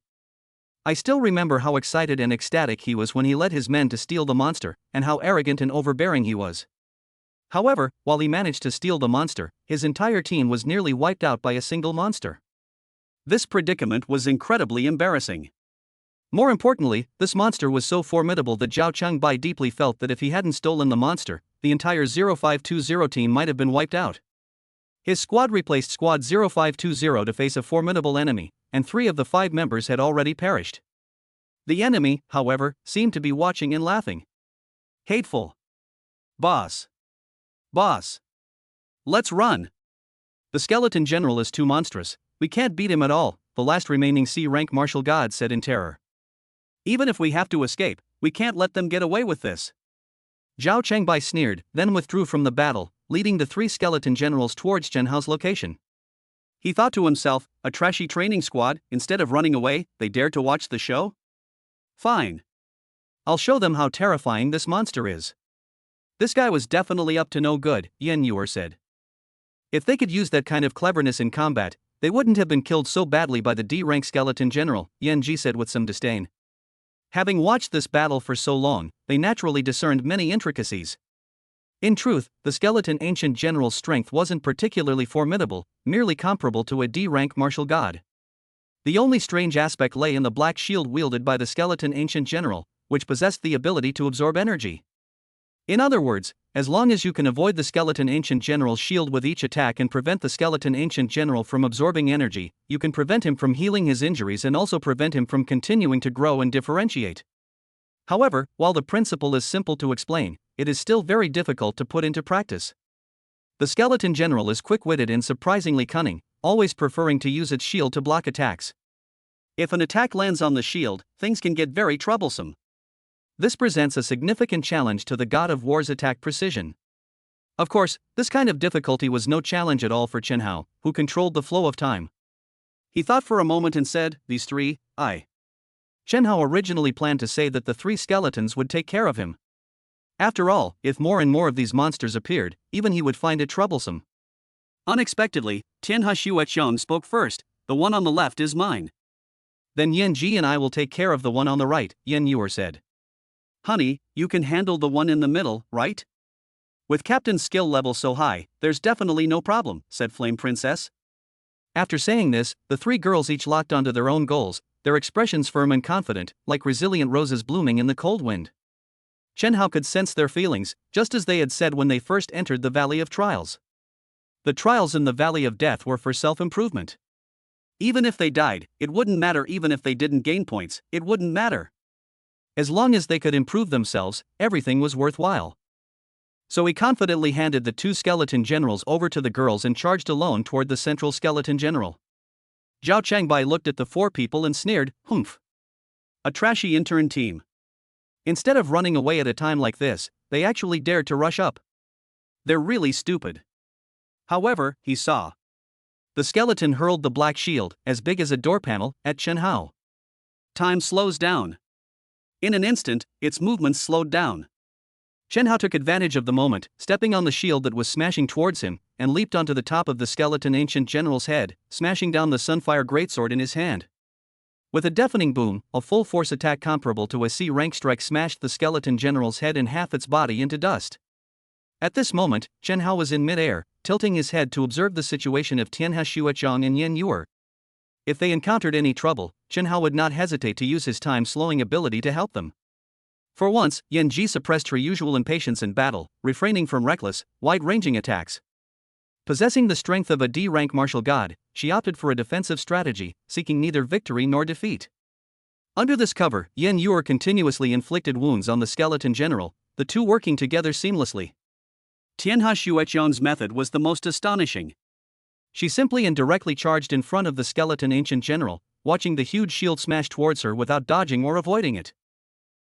I still remember how excited and ecstatic he was when he led his men to steal the monster, and how arrogant and overbearing he was. However, while he managed to steal the monster, his entire team was nearly wiped out by a single monster. This predicament was incredibly embarrassing. More importantly, this monster was so formidable that Zhao Qingbai deeply felt that if he hadn't stolen the monster, the entire 0520 team might have been wiped out. His squad replaced Squad 0520 to face a formidable enemy, and 3 of the 5 members had already perished. The enemy, however, seemed to be watching and laughing. Hateful. Boss. Boss. Let's run. The skeleton general is too monstrous, we can't beat him at all, the last remaining C-rank martial god said in terror. Even if we have to escape, we can't let them get away with this. Zhao Qingbai sneered, then withdrew from the battle, leading the 3 skeleton generals towards Chen Hao's location. He thought to himself, a trashy training squad, instead of running away, they dared to watch the show? Fine. I'll show them how terrifying this monster is. This guy was definitely up to no good, Yen Yuer said. If they could use that kind of cleverness in combat, They wouldn't have been killed so badly by the D-rank skeleton general, Yan Ji said with some disdain. Having watched this battle for so long, they naturally discerned many intricacies. In truth, the skeleton ancient general's strength wasn't particularly formidable, merely comparable to a D-rank martial god. The only strange aspect lay in the black shield wielded by the skeleton ancient general, which possessed the ability to absorb energy. In other words, as long as you can avoid the skeleton ancient general's shield with each attack and prevent the skeleton ancient general from absorbing energy, you can prevent him from healing his injuries and also prevent him from continuing to grow and differentiate. However, while the principle is simple to explain, it is still very difficult to put into practice. The skeleton general is quick-witted and surprisingly cunning, always preferring to use its shield to block attacks. If an attack lands on the shield, things can get very troublesome. This presents a significant challenge to the god of war's attack precision. Of course, this kind of difficulty was no challenge at all for Chen Hao, who controlled the flow of time. He thought for a moment and said, "These three, I." Chen Hao originally planned to say that the three skeletons would take care of him. After all, if more and more of these monsters appeared, even he would find it troublesome. Unexpectedly, Tianhe Xueqiang spoke first. "The one on the left is mine." "Then Yan Ji and I will take care of the one on the right," Yan Yuer said. "Honey, you can handle the one in the middle, right? With Captain's skill level so high, there's definitely no problem," said Flame Princess. After saying this, the three girls each locked onto their own goals, their expressions firm and confident, like resilient roses blooming in the cold wind. Chen Hao could sense their feelings, just as they had said when they first entered the Valley of Trials. The trials in the Valley of Death were for self-improvement. Even if they died, it wouldn't matter. Even if they didn't gain points, it wouldn't matter. As long as they could improve themselves, everything was worthwhile. So he confidently handed the two skeleton generals over to the girls and charged alone toward the central skeleton general. Zhao Changbai looked at the four people and sneered, "Humph. A trashy intern team. Instead of running away at a time like this, they actually dared to rush up. They're really stupid." However, he saw. The skeleton hurled the black shield, as big as a door panel, at Chen Hao. Time slows down. In an instant, its movements slowed down. Chen Hao took advantage of the moment, stepping on the shield that was smashing towards him, and leaped onto the top of the skeleton ancient general's head, smashing down the Sunfire greatsword in his hand. With a deafening boom, a full-force attack comparable to a C-rank strike smashed the skeleton general's head and half its body into dust. At this moment, Chen Hao was in mid-air, tilting his head to observe the situation of Tianhe Xueqiang and Yan Yuer. If they encountered any trouble, Chen Hao would not hesitate to use his time-slowing ability to help them. For once, Yan Ji suppressed her usual impatience in battle, refraining from reckless, wide-ranging attacks. Possessing the strength of a D-rank martial god, she opted for a defensive strategy, seeking neither victory nor defeat. Under this cover, Yan Yuer continuously inflicted wounds on the skeleton general, the two working together seamlessly. Tianhe Xueqiang's method was the most astonishing. She simply and directly charged in front of the skeleton ancient general, watching the huge shield smash towards her without dodging or avoiding it.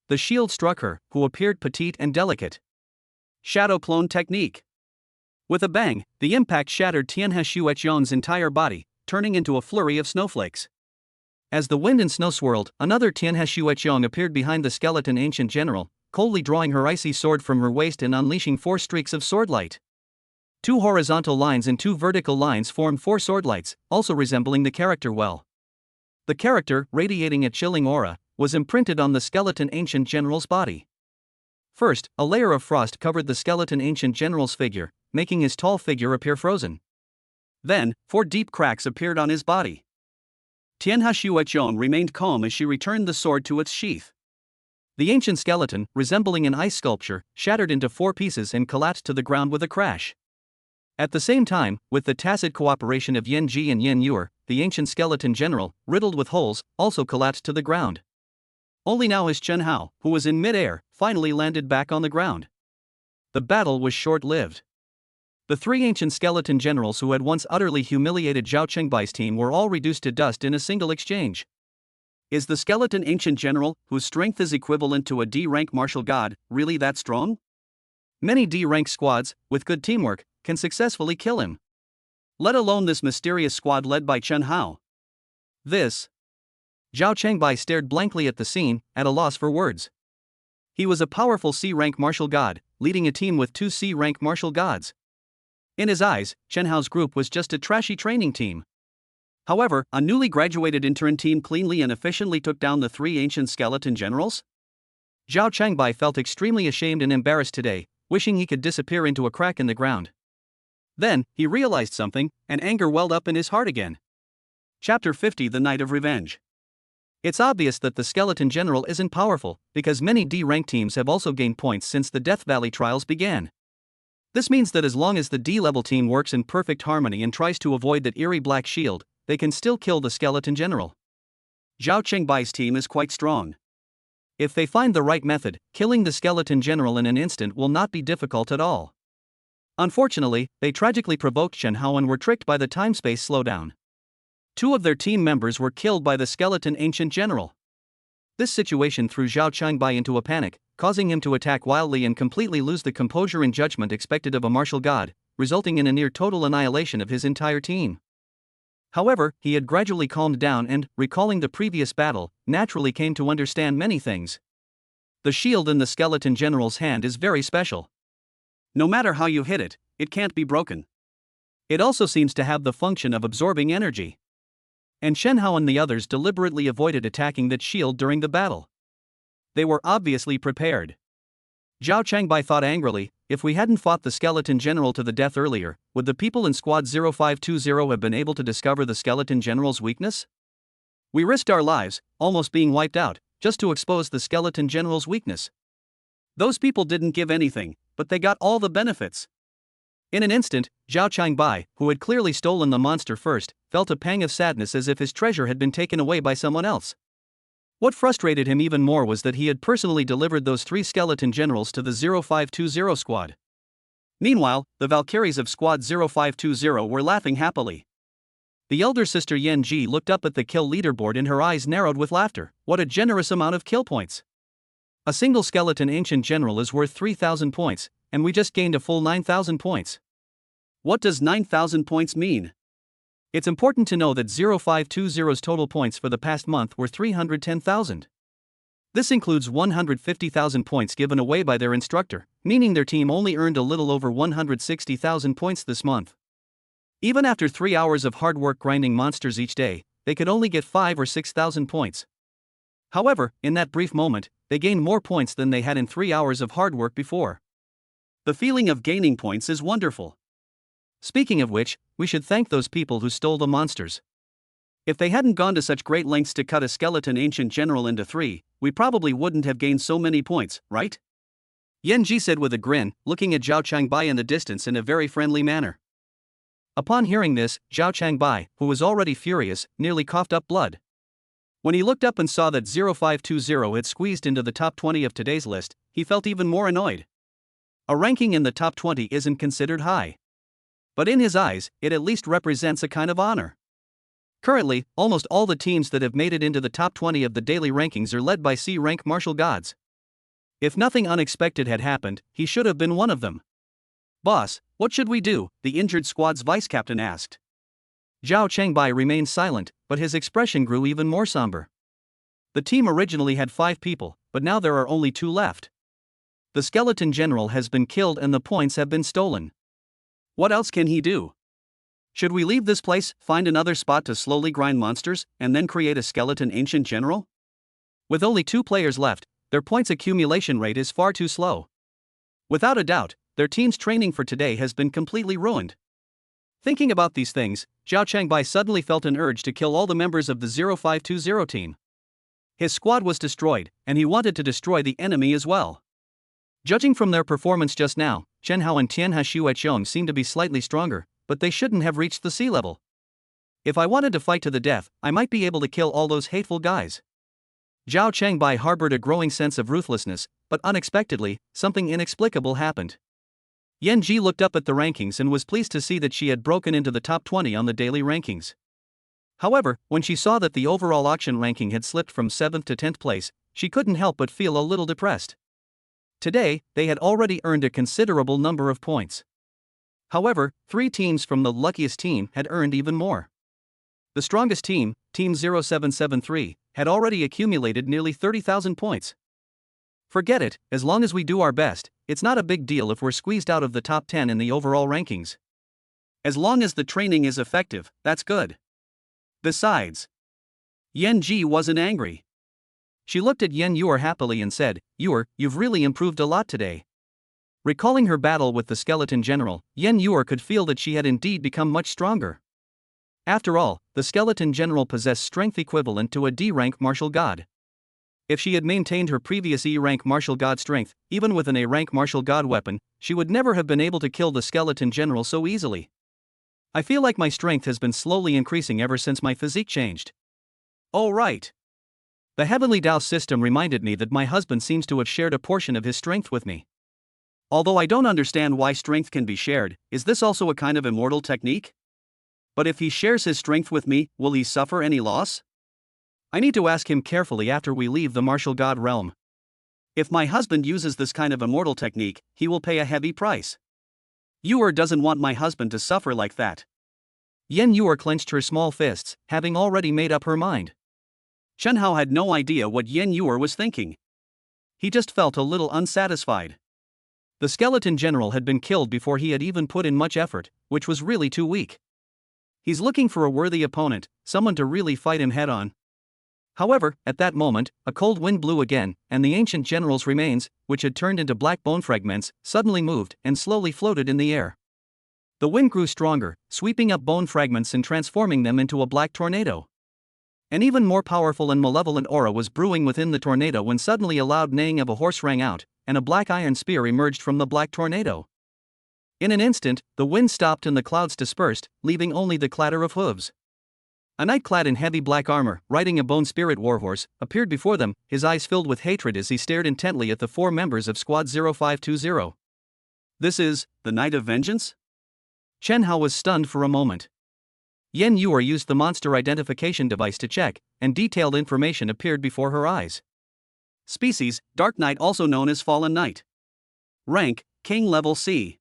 The shield struck her, who appeared petite and delicate. Shadow clone technique. With a bang, the impact shattered Tianhe Xueqiang's entire body, turning into a flurry of snowflakes. As the wind and snow swirled, another Tianhe Xueqiang appeared behind the skeleton ancient general, coldly drawing her icy sword from her waist and unleashing 4 streaks of swordlight. 2 horizontal lines and 2 vertical lines formed 4 swordlights, also resembling the character well. The character, radiating a chilling aura, was imprinted on the skeleton ancient general's body. First, a layer of frost covered the skeleton ancient general's figure, making his tall figure appear frozen. Then, 4 deep cracks appeared on his body. Tianhe Xueqiang remained calm as she returned the sword to its sheath. The ancient skeleton, resembling an ice sculpture, shattered into 4 pieces and collapsed to the ground with a crash. At the same time, with the tacit cooperation of Yan Ji and Yan Yuer, the ancient skeleton general, riddled with holes, also collapsed to the ground. Only now is Chen Hao, who was in mid-air, finally landed back on the ground. The battle was short-lived. The 3 ancient skeleton generals who had once utterly humiliated Zhao Chengbai's team were all reduced to dust in a single exchange. Is the skeleton ancient general, whose strength is equivalent to a D-rank martial god, really that strong? Many D-rank squads, with good teamwork, can successfully kill him. Let alone this mysterious squad led by Chen Hao. Zhao Chengbai stared blankly at the scene, at a loss for words. He was a powerful C-rank martial god, leading a team with 2 C-rank martial gods. In his eyes, Chen Hao's group was just a trashy training team. However, a newly graduated intern team cleanly and efficiently took down the three ancient skeleton generals? Zhao Changbai felt extremely ashamed and embarrassed today, wishing he could disappear into a crack in the ground. Then, he realized something, and anger welled up in his heart again. Chapter 50: The Night of Revenge. It's obvious that the skeleton general isn't powerful, because many D-rank teams have also gained points since the Death Valley trials began. This means that as long as the D-level team works in perfect harmony and tries to avoid that eerie black shield, they can still kill the skeleton general. Zhao Chengbai's team is quite strong. If they find the right method, killing the skeleton general in an instant will not be difficult at all. Unfortunately, they tragically provoked Shen Hao and were tricked by the time-space slowdown. Two of their team members were killed by the skeleton ancient general. This situation threw Zhao Changbai into a panic, causing him to attack wildly and completely lose the composure and judgment expected of a martial god, resulting in a near-total annihilation of his entire team. However, he had gradually calmed down and, recalling the previous battle, naturally came to understand many things. The shield in the skeleton general's hand is very special. No matter how you hit it, it can't be broken. It also seems to have the function of absorbing energy. And Shen Hao and the others deliberately avoided attacking that shield during the battle. They were obviously prepared. Zhao Changbai thought angrily, if we hadn't fought the skeleton general to the death earlier, would the people in Squad 0520 have been able to discover the skeleton general's weakness? We risked our lives, almost being wiped out, just to expose the skeleton general's weakness. Those people didn't give anything, but they got all the benefits. In an instant, Zhao Changbai, who had clearly stolen the monster first, felt a pang of sadness as if his treasure had been taken away by someone else. What frustrated him even more was that he had personally delivered those three skeleton generals to the 0520 squad. Meanwhile, the Valkyries of Squad 0520 were laughing happily. The elder sister Yan Ji looked up at the kill leaderboard and her eyes narrowed with laughter. What a generous amount of kill points! A single skeleton ancient general is worth 3,000 points, and we just gained a full 9,000 points. What does 9,000 points mean? It's important to know that 0520's total points for the past month were 310,000. This includes 150,000 points given away by their instructor, meaning their team only earned a little over 160,000 points this month. Even after 3 hours of hard work grinding monsters each day, they could only get 5,000 or 6,000 points. However, in that brief moment, they gained more points than they had in 3 hours of hard work before. The feeling of gaining points is wonderful. Speaking of which, we should thank those people who stole the monsters. If they hadn't gone to such great lengths to cut a skeleton ancient general into three, we probably wouldn't have gained so many points, right? Yan Ji said with a grin, looking at Zhao Changbai in the distance in a very friendly manner. Upon hearing this, Zhao Changbai, who was already furious, nearly coughed up blood. When he looked up and saw that 0520 had squeezed into the top 20 of today's list, he felt even more annoyed. A ranking in the top 20 isn't considered high. But in his eyes, it at least represents a kind of honor. Currently, almost all the teams that have made it into the top 20 of the daily rankings are led by C-rank martial gods. If nothing unexpected had happened, he should have been one of them. "Boss, what should we do?" the injured squad's vice-captain asked. Zhao Changbai remained silent, but his expression grew even more somber. The team originally had 5 people, but now there are only 2 left. The skeleton general has been killed and the points have been stolen. What else can he do? Should we leave this place, find another spot to slowly grind monsters, and then create a skeleton ancient general? With only 2 players left, their points accumulation rate is far too slow. Without a doubt, their team's training for today has been completely ruined. Thinking about these things, Zhao Changbai suddenly felt an urge to kill all the members of the 0520 team. His squad was destroyed, and he wanted to destroy the enemy as well. Judging from their performance just now, Shen Hao and Tianhe Xuechong seem to be slightly stronger, but they shouldn't have reached the sea level. If I wanted to fight to the death, I might be able to kill all those hateful guys. Zhao Changbai harbored a growing sense of ruthlessness, but unexpectedly, something inexplicable happened. Yan Ji looked up at the rankings and was pleased to see that she had broken into the top 20 on the daily rankings. However, when she saw that the overall auction ranking had slipped from 7th to 10th place, she couldn't help but feel a little depressed. Today, they had already earned a considerable number of points. However, 3 teams from the luckiest team had earned even more. The strongest team, Team 0773, had already accumulated nearly 30,000 points. Forget it, as long as we do our best, it's not a big deal if we're squeezed out of the top 10 in the overall rankings. As long as the training is effective, that's good. Besides, Yan Ji wasn't angry. She looked at Yen Yuer happily and said, "Yuer, you've really improved a lot today." Recalling her battle with the skeleton general, Yen Yuer could feel that she had indeed become much stronger. After all, the skeleton general possessed strength equivalent to a D-rank martial god. If she had maintained her previous E-rank martial god strength, even with an A-rank martial god weapon, she would never have been able to kill the skeleton general so easily. I feel like my strength has been slowly increasing ever since my physique changed. Oh right. The Heavenly Tao system reminded me that my husband seems to have shared a portion of his strength with me. Although I don't understand why strength can be shared, is this also a kind of immortal technique? But if he shares his strength with me, will he suffer any loss? I need to ask him carefully after we leave the martial god realm. If my husband uses this kind of immortal technique, he will pay a heavy price. Yuer doesn't want my husband to suffer like that. Yen Yuer clenched her small fists, having already made up her mind. Chen Hao had no idea what Yen Yuer was thinking. He just felt a little unsatisfied. The skeleton general had been killed before he had even put in much effort, which was really too weak. He's looking for a worthy opponent, someone to really fight him head-on. However, at that moment, a cold wind blew again, and the ancient general's remains, which had turned into black bone fragments, suddenly moved and slowly floated in the air. The wind grew stronger, sweeping up bone fragments and transforming them into a black tornado. An even more powerful and malevolent aura was brewing within the tornado when suddenly a loud neighing of a horse rang out, and a black iron spear emerged from the black tornado. In an instant, the wind stopped and the clouds dispersed, leaving only the clatter of hooves. A knight clad in heavy black armor, riding a bone spirit warhorse, appeared before them, his eyes filled with hatred as he stared intently at the 4 members of Squad 0520. This is the Knight of Vengeance? Chen Hao was stunned for a moment. Yen Yuer used the monster identification device to check, and detailed information appeared before her eyes. Species, Dark Knight, also known as Fallen Knight. Rank, King level C.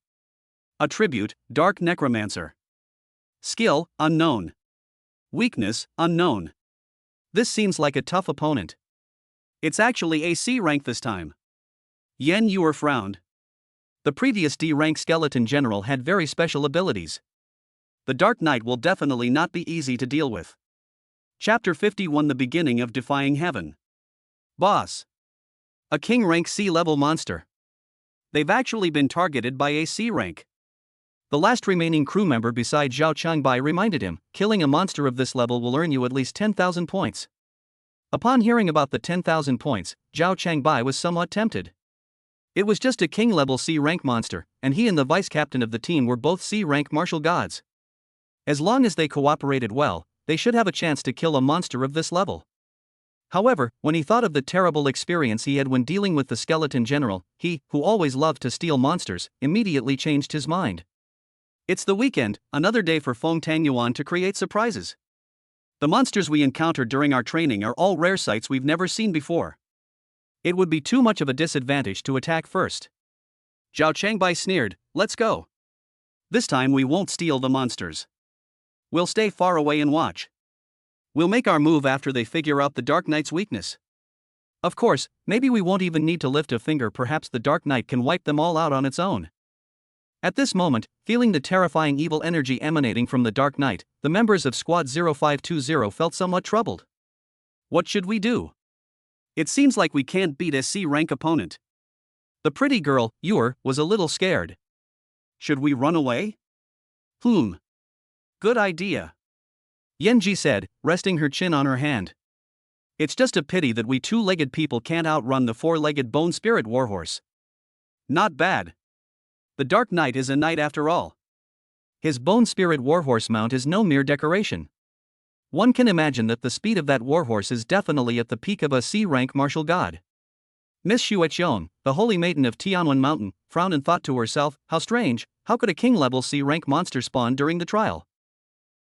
Attribute, Dark Necromancer. Skill, unknown. Weakness, unknown. This seems like a tough opponent. It's actually a C rank this time. Yen Yuer frowned. The previous D rank skeleton general had very special abilities. The Dark Knight will definitely not be easy to deal with. Chapter 51: The Beginning of Defying Heaven. Boss. A King rank C level monster. They've actually been targeted by a C rank. The last remaining crew member beside Zhao Changbai reminded him, killing a monster of this level will earn you at least 10,000 points. Upon hearing about the 10,000 points, Zhao Changbai was somewhat tempted. It was just a King level C rank monster, and he and the vice captain of the team were both C rank martial gods. As long as they cooperated well, they should have a chance to kill a monster of this level. However, when he thought of the terrible experience he had when dealing with the skeleton general, he, who always loved to steal monsters, immediately changed his mind. It's the weekend, another day for Feng Tangyuan to create surprises. The monsters we encountered during our training are all rare sights we've never seen before. It would be too much of a disadvantage to attack first. Zhao Changbai sneered, "Let's go. This time we won't steal the monsters. We'll stay far away and watch. We'll make our move after they figure out the Dark Knight's weakness. Of course, maybe we won't even need to lift a finger, perhaps the Dark Knight can wipe them all out on its own." At this moment, feeling the terrifying evil energy emanating from the Dark Knight, the members of Squad 0520 felt somewhat troubled. What should we do? It seems like we can't beat a C-rank opponent. The pretty girl, Yuer, was a little scared. Should we run away? Good idea. Yenji said, resting her chin on her hand. It's just a pity that we 2-legged people can't outrun the 4-legged bone spirit warhorse. Not bad. The Dark Knight is a knight after all. His bone spirit warhorse mount is no mere decoration. One can imagine that the speed of that warhorse is definitely at the peak of a C-rank martial god. Miss Xueqian, the holy maiden of Tianwen Mountain, frowned and thought to herself, how strange, how could a king-level C-rank monster spawn during the trial?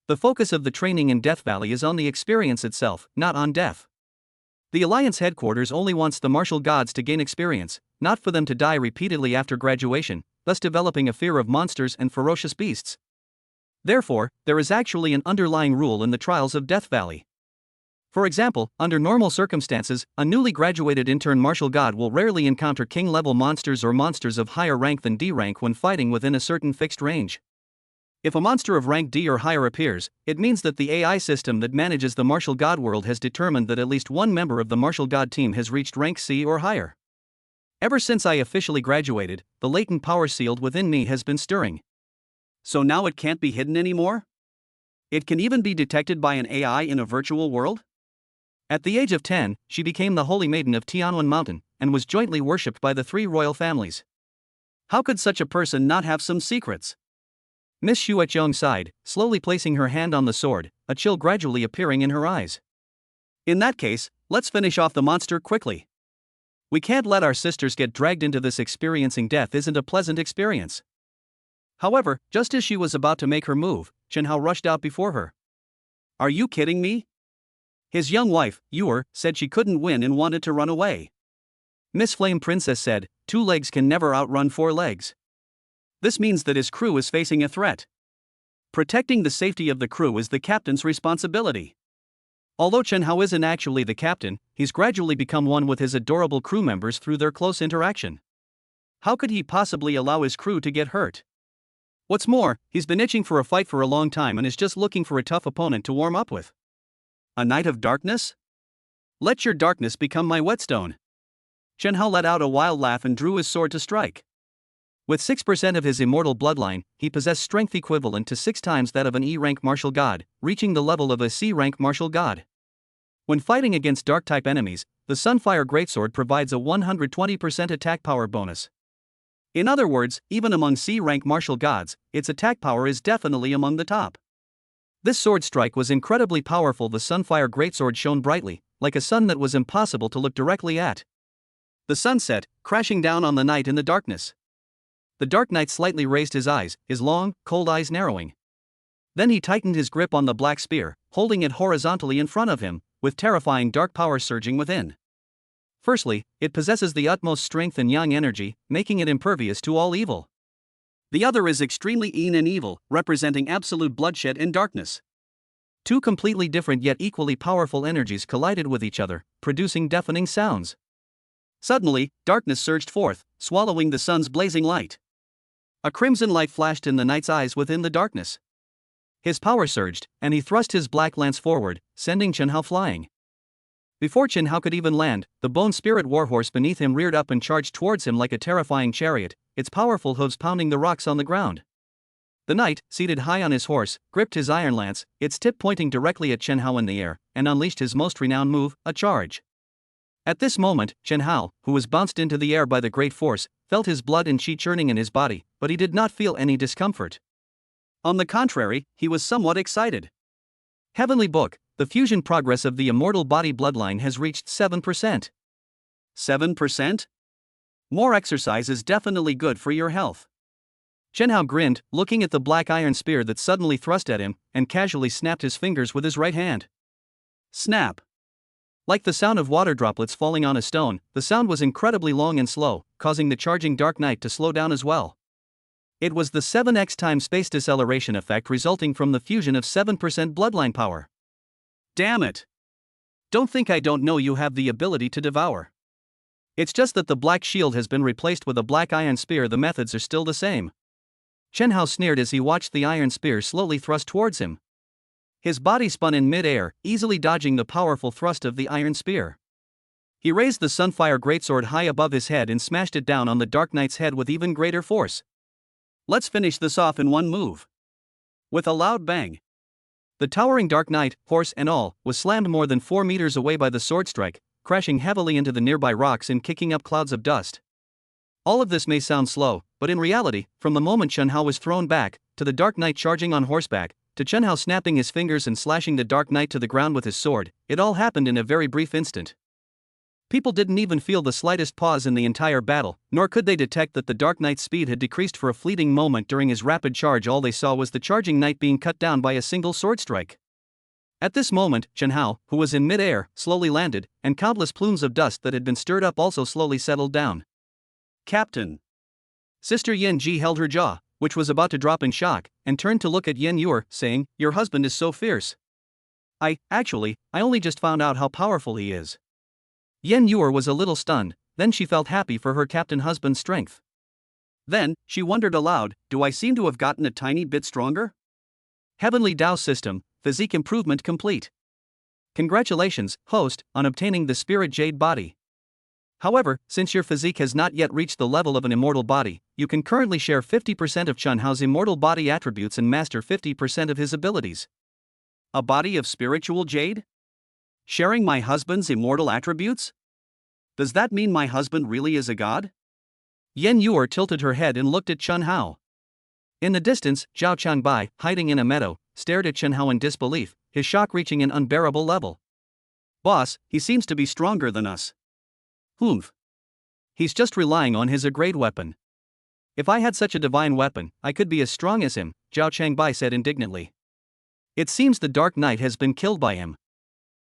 The focus of the training in Death Valley is on the experience itself, not on death. The Alliance headquarters only wants the martial gods to gain experience, not for them to die repeatedly after graduation, thus developing a fear of monsters and ferocious beasts. Therefore, there is actually an underlying rule in the trials of Death Valley. For example, under normal circumstances, a newly graduated intern martial god will rarely encounter king-level monsters or monsters of higher rank than D rank when fighting within a certain fixed range. If a monster of rank D or higher appears, it means that the AI system that manages the martial god world has determined that at least one member of the martial god team has reached rank C or higher. Ever since I officially graduated, the latent power sealed within me has been stirring. So now it can't be hidden anymore? It can even be detected by an AI in a virtual world? At the age of 10, she became the Holy Maiden of Tianwen Mountain, and was jointly worshipped by the 3 royal families. How could such a person not have some secrets? Miss Xuechong sighed, slowly placing her hand on the sword, a chill gradually appearing in her eyes. In that case, let's finish off the monster quickly. We can't let our sisters get dragged into this. Experiencing death isn't a pleasant experience. However, just as she was about to make her move, Chen Hao rushed out before her. Are you kidding me? His young wife, Yuer, said she couldn't win and wanted to run away. Miss Flame Princess said, 2 legs can never outrun 4 legs. This means that his crew is facing a threat. Protecting the safety of the crew is the captain's responsibility. Although Chen Hao isn't actually the captain, he's gradually become one with his adorable crew members through their close interaction. How could he possibly allow his crew to get hurt? What's more, he's been itching for a fight for a long time and is just looking for a tough opponent to warm up with. A knight of darkness? Let your darkness become my whetstone. Chen Hao let out a wild laugh and drew his sword to strike. With 6% of his immortal bloodline, he possessed strength equivalent to 6 times that of an E-rank martial god, reaching the level of a C-rank martial god. When fighting against dark-type enemies, the Sunfire Greatsword provides a 120% attack power bonus. In other words, even among C-rank martial gods, its attack power is definitely among the top. This sword strike was incredibly powerful. The Sunfire Greatsword shone brightly, like a sun that was impossible to look directly at. The sun set, crashing down on the knight in the darkness. The Dark Knight slightly raised his eyes, his long, cold eyes narrowing. Then he tightened his grip on the black spear, holding it horizontally in front of him, with terrifying dark power surging within. Firstly, it possesses the utmost strength and yang energy, making it impervious to all evil. The other is extremely yin and evil, representing absolute bloodshed and darkness. 2 completely different yet equally powerful energies collided with each other, producing deafening sounds. Suddenly, darkness surged forth, swallowing the sun's blazing light. A crimson light flashed in the knight's eyes within the darkness. His power surged, and he thrust his black lance forward, sending Chen Hao flying. Before Chen Hao could even land, the bone spirit warhorse beneath him reared up and charged towards him like a terrifying chariot, its powerful hooves pounding the rocks on the ground. The knight, seated high on his horse, gripped his iron lance, its tip pointing directly at Chen Hao in the air, and unleashed his most renowned move, a charge. At this moment, Chen Hao, who was bounced into the air by the great force, felt his blood and qi churning in his body, but he did not feel any discomfort. On the contrary, he was somewhat excited. Heavenly Book, the fusion progress of the immortal body bloodline has reached 7%. 7%? More exercise is definitely good for your health. Chen Hao grinned, looking at the black iron spear that suddenly thrust at him, and casually snapped his fingers with his right hand. Snap. Like the sound of water droplets falling on a stone, the sound was incredibly long and slow, causing the charging Dark Knight to slow down as well. It was the 7x time space deceleration effect resulting from the fusion of 7% bloodline power. Damn it! Don't think I don't know you have the ability to devour. It's just that the black shield has been replaced with a black iron spear. The methods are still the same. Chen Hao sneered as he watched the iron spear slowly thrust towards him. His body spun in mid-air, easily dodging the powerful thrust of the iron spear. He raised the Sunfire Greatsword high above his head and smashed it down on the Dark Knight's head with even greater force. Let's finish this off in one move. With a loud bang, the towering Dark Knight, horse and all, was slammed more than 4 meters away by the sword strike, crashing heavily into the nearby rocks and kicking up clouds of dust. All of this may sound slow, but in reality, from the moment Chen Hao was thrown back, to the Dark Knight charging on horseback, to Chen Hao snapping his fingers and slashing the Dark Knight to the ground with his sword, it all happened in a very brief instant. People didn't even feel the slightest pause in the entire battle, nor could they detect that the Dark Knight's speed had decreased for a fleeting moment during his rapid charge. All they saw was the charging knight being cut down by a single sword strike. At this moment, Chen Hao, who was in mid-air, slowly landed, and countless plumes of dust that had been stirred up also slowly settled down. Captain! Sister Yin Ji held her jaw, which was about to drop in shock, and turned to look at Yen Yuer, saying, "Your husband is so fierce." I only just found out how powerful he is." Yen Yuer was a little stunned, then she felt happy for her captain husband's strength. Then, she wondered aloud, do I seem to have gotten a tiny bit stronger? Heavenly Tao System, physique improvement complete. Congratulations, host, on obtaining the Spirit Jade body. However, since your physique has not yet reached the level of an immortal body, you can currently share 50% of Chun Hao's immortal body attributes and master 50% of his abilities. A body of spiritual jade? Sharing my husband's immortal attributes? Does that mean my husband really is a god? Yen Yuer tilted her head and looked at Chun Hao. In the distance, Zhao Changbai, hiding in a meadow, stared at Chun Hao in disbelief, his shock reaching an unbearable level. Boss, he seems to be stronger than us. Humph. He's just relying on his A-grade weapon. If I had such a divine weapon, I could be as strong as him, Zhao Changbai said indignantly. It seems the Dark Knight has been killed by him.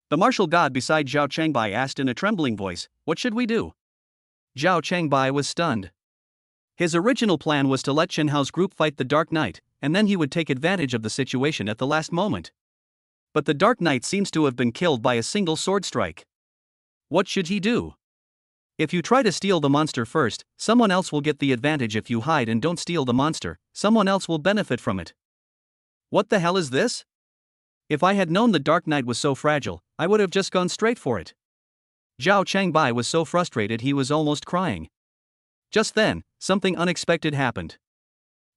The martial god beside Zhao Changbai asked in a trembling voice, what should we do? Zhao Changbai was stunned. His original plan was to let Chen Hao's group fight the Dark Knight, and then he would take advantage of the situation at the last moment. But the Dark Knight seems to have been killed by a single sword strike. What should he do? If you try to steal the monster first, someone else will get the advantage. If you hide and don't steal the monster, someone else will benefit from it. What the hell is this? If I had known the Dark Knight was so fragile, I would have just gone straight for it. Zhao Changbai was so frustrated he was almost crying. Just then, something unexpected happened.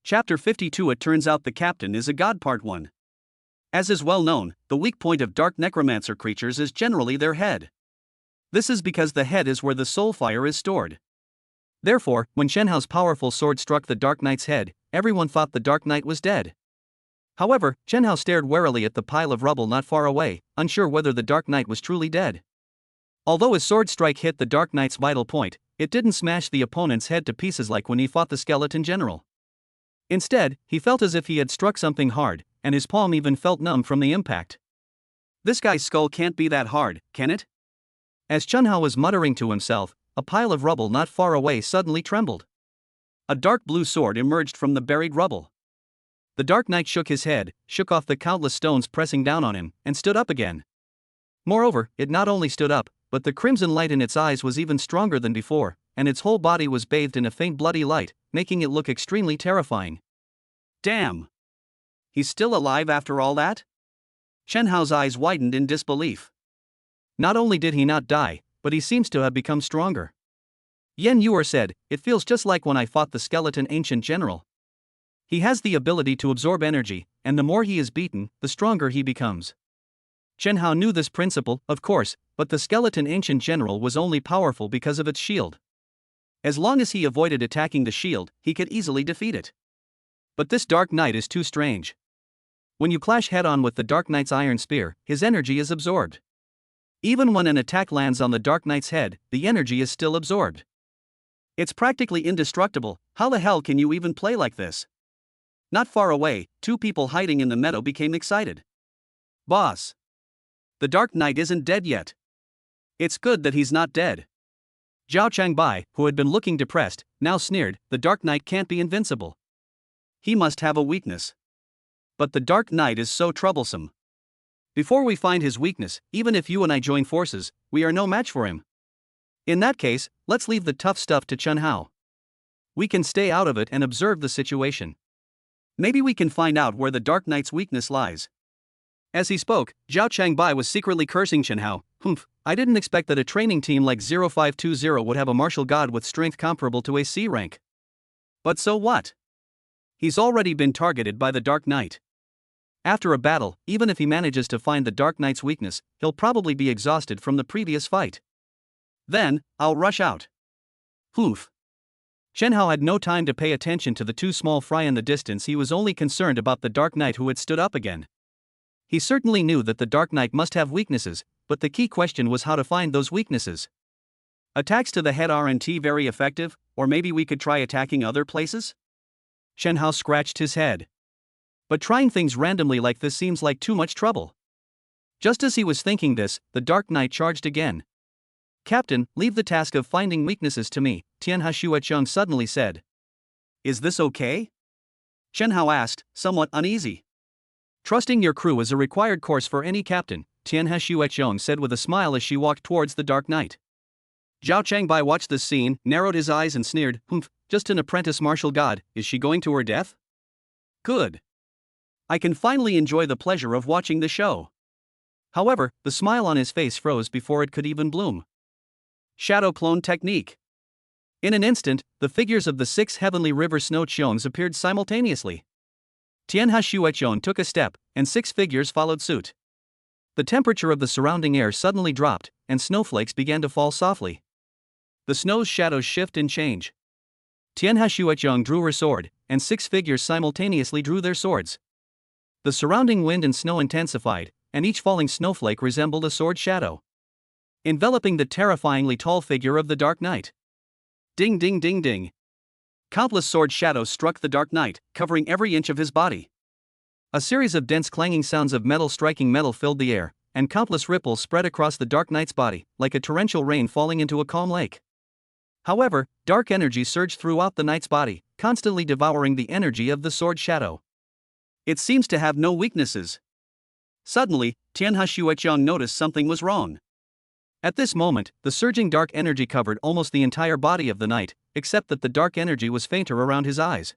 Chapter 52. It turns out the captain is a god. Part 1. As is well known, the weak point of dark necromancer creatures is generally their head. This is because the head is where the soul fire is stored. Therefore, when Chen Hao's powerful sword struck the Dark Knight's head, everyone thought the Dark Knight was dead. However, Chen Hao stared warily at the pile of rubble not far away, unsure whether the Dark Knight was truly dead. Although his sword strike hit the Dark Knight's vital point, it didn't smash the opponent's head to pieces like when he fought the skeleton general. Instead, he felt as if he had struck something hard, and his palm even felt numb from the impact. This guy's skull can't be that hard, can it? As Chun Hao was muttering to himself, a pile of rubble not far away suddenly trembled. A dark blue sword emerged from the buried rubble. The Dark Knight shook his head, shook off the countless stones pressing down on him, and stood up again. Moreover, it not only stood up, but the crimson light in its eyes was even stronger than before, and its whole body was bathed in a faint bloody light, making it look extremely terrifying. Damn! He's still alive after all that? Chen Hao's eyes widened in disbelief. Not only did he not die, but he seems to have become stronger. Yen Yuer said, it feels just like when I fought the skeleton ancient general. He has the ability to absorb energy, and the more he is beaten, the stronger he becomes. Chen Hao knew this principle, of course, but the skeleton ancient general was only powerful because of its shield. As long as he avoided attacking the shield, he could easily defeat it. But this Dark Knight is too strange. When you clash head-on with the Dark Knight's iron spear, his energy is absorbed. Even when an attack lands on the Dark Knight's head, the energy is still absorbed. It's practically indestructible. How the hell can you even play like this? Not far away, two people hiding in the meadow became excited. Boss! The Dark Knight isn't dead yet. It's good that he's not dead. Zhao Changbai, who had been looking depressed, now sneered, the Dark Knight can't be invincible. He must have a weakness. But the Dark Knight is so troublesome. Before we find his weakness, even if you and I join forces, we are no match for him. In that case, let's leave the tough stuff to Chun Hao. We can stay out of it and observe the situation. Maybe we can find out where the Dark Knight's weakness lies. As he spoke, Zhao Changbai was secretly cursing Chen Hao. Humph, I didn't expect that a training team like 0520 would have a martial god with strength comparable to a C rank. But so what? He's already been targeted by the Dark Knight. After a battle, even if he manages to find the Dark Knight's weakness, he'll probably be exhausted from the previous fight. Then, I'll rush out. Humph. Chen Hao had no time to pay attention to the two small fry in the distance. He was only concerned about the Dark Knight who had stood up again. He certainly knew that the Dark Knight must have weaknesses, but the key question was how to find those weaknesses. Attacks to the head aren't very effective, or maybe we could try attacking other places? Chen Hao scratched his head. But trying things randomly like this seems like too much trouble. Just as he was thinking this, the Dark Knight charged again. Captain, leave the task of finding weaknesses to me, Tianhe Xuecheng suddenly said. Is this okay? Chen Hao asked, somewhat uneasy. Trusting your crew is a required course for any captain, Tianhe Xuecheng said with a smile as she walked towards the Dark Knight. Zhao Changbai watched this scene, narrowed his eyes and sneered, humph, just an apprentice martial god. Is she going to her death? Good. I can finally enjoy the pleasure of watching the show. However, the smile on his face froze before it could even bloom. Shadow clone technique. In an instant, the figures of the 6 heavenly river snow chiones appeared simultaneously. Tianhe Shueqian took a step, and 6 figures followed suit. The temperature of the surrounding air suddenly dropped, and snowflakes began to fall softly. The snow's shadows shift and change. Tianhe Shueqian drew her sword, and 6 figures simultaneously drew their swords. The surrounding wind and snow intensified, and each falling snowflake resembled a sword shadow, enveloping the terrifyingly tall figure of the Dark Knight. Ding ding ding ding. Countless sword shadows struck the Dark Knight, covering every inch of his body. A series of dense clanging sounds of metal striking metal filled the air, and countless ripples spread across the Dark Knight's body, like a torrential rain falling into a calm lake. However, dark energy surged throughout the knight's body, constantly devouring the energy of the sword shadow. It seems to have no weaknesses. Suddenly, Tianhe Shueqian noticed something was wrong. At this moment, the surging dark energy covered almost the entire body of the knight, except that the dark energy was fainter around his eyes.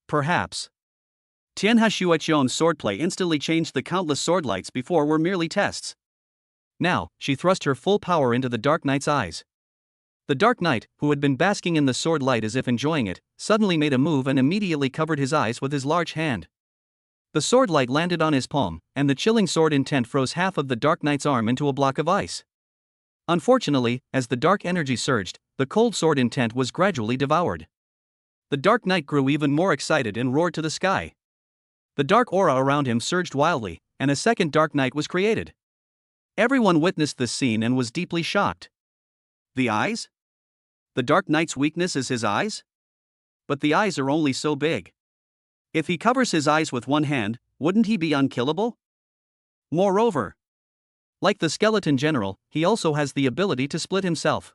Perhaps. Tianhe Shueqian's swordplay instantly changed. The countless sword lights before were merely tests. Now, she thrust her full power into the Dark Knight's eyes. The Dark Knight, who had been basking in the sword light as if enjoying it, suddenly made a move and immediately covered his eyes with his large hand. The sword light landed on his palm, and the chilling sword intent froze half of the Dark Knight's arm into a block of ice. Unfortunately, as the dark energy surged, the cold sword intent was gradually devoured. The Dark Knight grew even more excited and roared to the sky. The dark aura around him surged wildly, and a second Dark Knight was created. Everyone witnessed this scene and was deeply shocked. The eyes? The Dark Knight's weakness is his eyes? But the eyes are only so big. If he covers his eyes with one hand, wouldn't he be unkillable? Moreover, like the skeleton general, he also has the ability to split himself.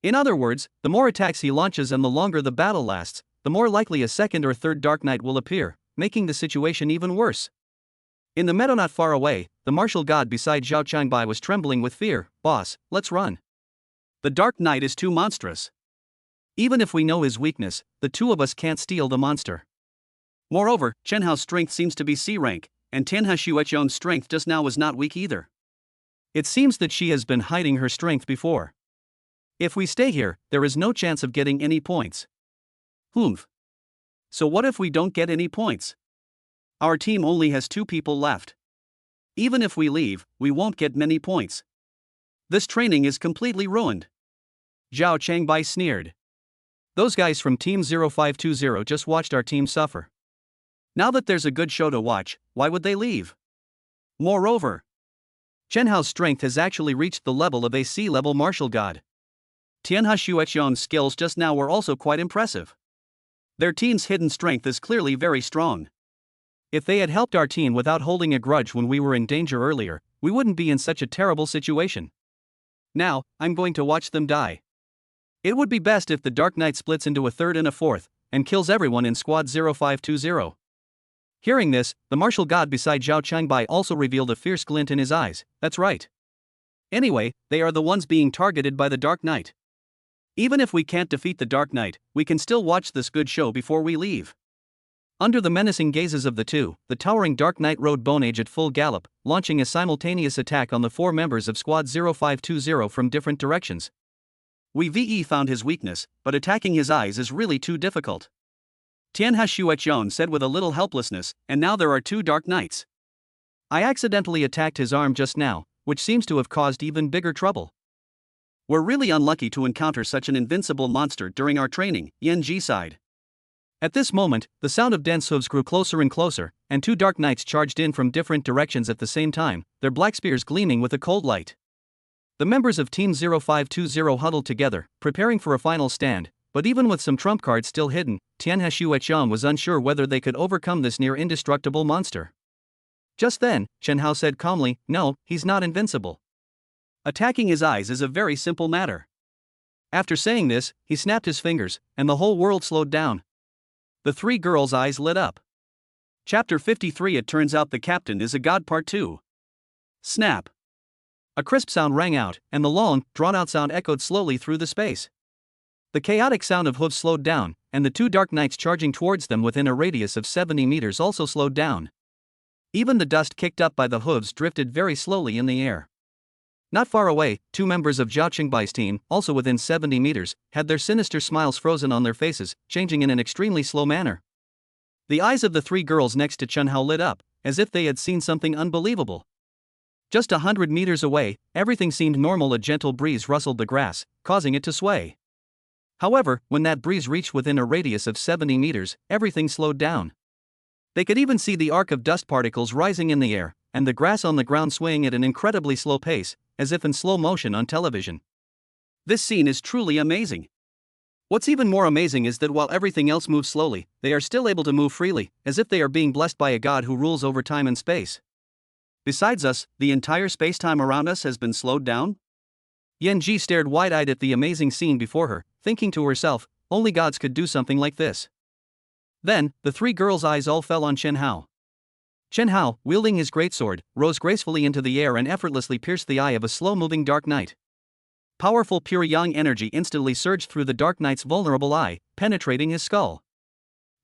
In other words, the more attacks he launches and the longer the battle lasts, the more likely a second or third Dark Knight will appear, making the situation even worse. In the meadow not far away, the martial god beside Zhao Changbai was trembling with fear. Boss, let's run. The Dark Knight is too monstrous. Even if we know his weakness, the two of us can't steal the monster. Moreover, Chen Hao's strength seems to be C rank, and Tianhe Shueqian's strength just now was not weak either. It seems that she has been hiding her strength before. If we stay here, there is no chance of getting any points. Humph. So what if we don't get any points? Our team only has 2 people left. Even if we leave, we won't get many points. This training is completely ruined. Zhao Changbai sneered. Those guys from Team 0520 just watched our team suffer. Now that there's a good show to watch, why would they leave? Moreover, Chen Hao's strength has actually reached the level of a C-level martial god. Tianhe Shueqian's skills just now were also quite impressive. Their team's hidden strength is clearly very strong. If they had helped our team without holding a grudge when we were in danger earlier, we wouldn't be in such a terrible situation. Now, I'm going to watch them die. It would be best if the Dark Knight splits into a third and a fourth, and kills everyone in Squad 0520. Hearing this, the martial god beside Zhao Changbai also revealed a fierce glint in his eyes. That's right. Anyway, they are the ones being targeted by the Dark Knight. Even if we can't defeat the Dark Knight, we can still watch this good show before we leave. Under the menacing gazes of the two, the towering Dark Knight rode Bone Age at full gallop, launching a simultaneous attack on the 4 members of Squad 0520 from different directions. We VE found his weakness, but attacking his eyes is really too difficult. Tianhe Shueqian said with a little helplessness, and now there are 2 Dark Knights. I accidentally attacked his arm just now, which seems to have caused even bigger trouble. We're really unlucky to encounter such an invincible monster during our training, Yan Ji sighed. At this moment, the sound of dense hooves grew closer and closer, and 2 Dark Knights charged in from different directions at the same time, their black spears gleaming with a cold light. The members of Team 0520 huddled together, preparing for a final stand, but even with some trump cards still hidden, Tianhe Shueqian was unsure whether they could overcome this near-indestructible monster. Just then, Chen Hao said calmly, "No, he's not invincible. Attacking his eyes is a very simple matter." After saying this, he snapped his fingers, and the whole world slowed down. The 3 girls' eyes lit up. Chapter 53. It turns out the captain is a god, Part 2. Snap. A crisp sound rang out, and the long, drawn-out sound echoed slowly through the space. The chaotic sound of hooves slowed down, and the two dark knights charging towards them within a radius of 70 meters also slowed down. Even the dust kicked up by the hooves drifted very slowly in the air. Not far away, two members of Zhao Qingbai's team, also within 70 meters, had their sinister smiles frozen on their faces, changing in an extremely slow manner. The eyes of the three girls next to Chen Hao lit up, as if they had seen something unbelievable. Just 100 meters away, everything seemed normal. A gentle breeze rustled the grass, causing it to sway. However, when that breeze reached within a radius of 70 meters, everything slowed down. They could even see the arc of dust particles rising in the air, and the grass on the ground swaying at an incredibly slow pace, as if in slow motion on television. This scene is truly amazing. What's even more amazing is that while everything else moves slowly, they are still able to move freely, as if they are being blessed by a god who rules over time and space. Besides us, the entire space-time around us has been slowed down? Yan Ji stared wide-eyed at the amazing scene before her, thinking to herself, only gods could do something like this. Then, the three girls' eyes all fell on Chen Hao. Chen Hao, wielding his greatsword, rose gracefully into the air and effortlessly pierced the eye of a slow-moving dark knight. Powerful pure yang energy instantly surged through the dark knight's vulnerable eye, penetrating his skull.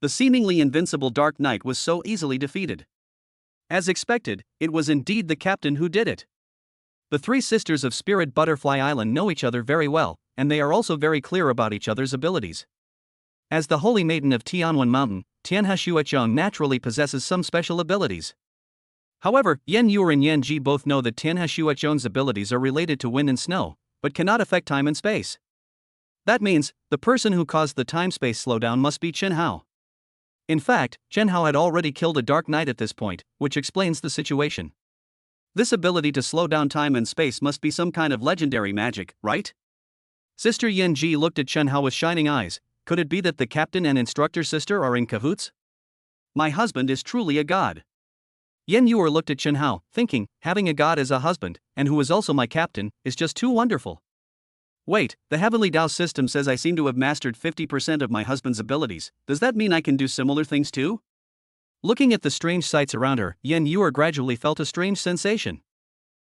The seemingly invincible dark knight was so easily defeated. As expected, it was indeed the captain who did it. The three sisters of Spirit Butterfly Island know each other very well, and they are also very clear about each other's abilities. As the Holy Maiden of Tianwen Mountain, Tianhe Xuecheng naturally possesses some special abilities. However, Yan Yu and Yan Ji both know that Tianhe Xuecheng's abilities are related to wind and snow, but cannot affect time and space. That means, the person who caused the time-space slowdown must be Chen Hao. In fact, Chen Hao had already killed a Dark Knight at this point, which explains the situation. This ability to slow down time and space must be some kind of legendary magic, right? Sister Yan Ji looked at Chen Hao with shining eyes. Could it be that the captain and instructor sister are in cahoots? My husband is truly a god. Yan Yu looked at Chen Hao, thinking, having a god as a husband, and who is also my captain, is just too wonderful. Wait, the Heavenly Dao system says I seem to have mastered 50% of my husband's abilities. Does that mean I can do similar things too? Looking at the strange sights around her, Yan Yu gradually felt a strange sensation.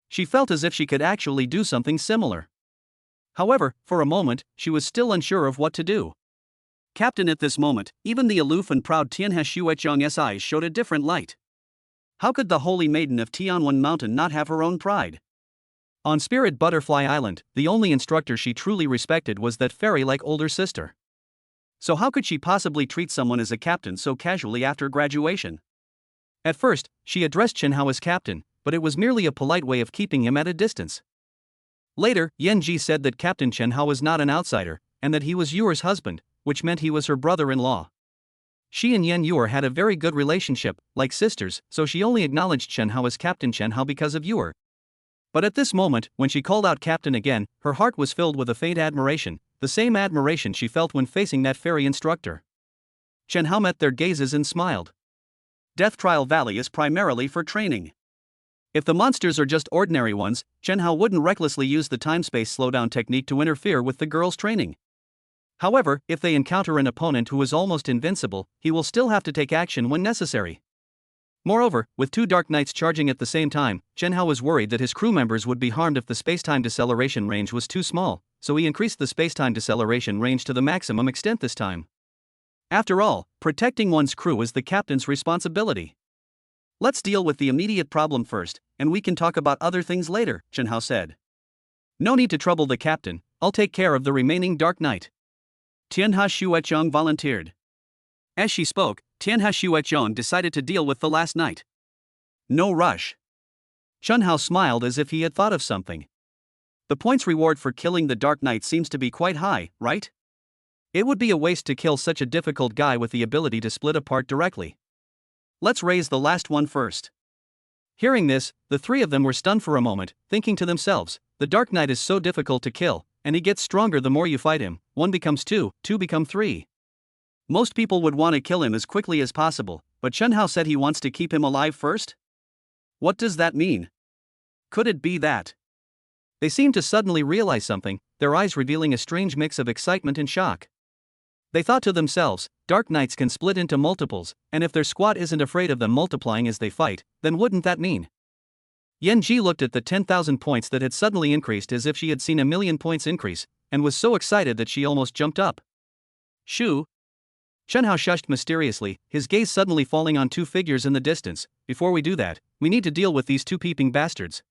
She felt as if she could actually do something similar. However, for a moment, she was still unsure of what to do. Captain, at this moment, even the aloof and proud Tianhe Xuecheng's eyes showed a different light. How could the Holy Maiden of Tianwen Mountain not have her own pride? On Spirit Butterfly Island, the only instructor she truly respected was that fairy-like older sister. So how could she possibly treat someone as a captain so casually after graduation? At first, she addressed Chen Hao as captain, but it was merely a polite way of keeping him at a distance. Later, Yan Ji said that Captain Chen Hao was not an outsider, and that he was Yuer's husband, which meant he was her brother-in-law. She and Yan Yuer had a very good relationship, like sisters, so she only acknowledged Chen Hao as Captain Chen Hao because of Yuer. But at this moment, when she called out captain again, her heart was filled with a faint admiration, the same admiration she felt when facing that fairy instructor. Chen Hao met their gazes and smiled. Death Trial Valley is primarily for training. If the monsters are just ordinary ones, Chen Hao wouldn't recklessly use the time-space slowdown technique to interfere with the girls' training. However, if they encounter an opponent who is almost invincible, he will still have to take action when necessary. Moreover, with two Dark Knights charging at the same time, Chen Hao was worried that his crew members would be harmed if the space-time deceleration range was too small, so he increased the space-time deceleration range to the maximum extent this time. After all, protecting one's crew is the captain's responsibility. Let's deal with the immediate problem first, and we can talk about other things later, Chen Hao said. No need to trouble the captain, I'll take care of the remaining Dark Knight. Tianhe Xuecheng volunteered. As she spoke, Tianhe Xuecheng decided to deal with the last knight. No rush. Chen Hao smiled as if he had thought of something. The points reward for killing the Dark Knight seems to be quite high, right? It would be a waste to kill such a difficult guy with the ability to split apart directly. Let's raise the last one first. Hearing this, the three of them were stunned for a moment, thinking to themselves, the Dark Knight is so difficult to kill, and he gets stronger the more you fight him. 1 becomes 2, 2 become 3. Most people would want to kill him as quickly as possible, but Chen Hao said he wants to keep him alive first? What does that mean? Could it be that? They seemed to suddenly realize something, their eyes revealing a strange mix of excitement and shock. They thought to themselves, Dark Knights can split into multiples, and if their squad isn't afraid of them multiplying as they fight, then wouldn't that mean? Yan Ji looked at the 10,000 points that had suddenly increased as if she had seen 1,000,000 points increase, and was so excited that she almost jumped up. Shoo! Chen Hao shushed mysteriously, his gaze suddenly falling on two figures in the distance. Before we do that, we need to deal with these two peeping bastards.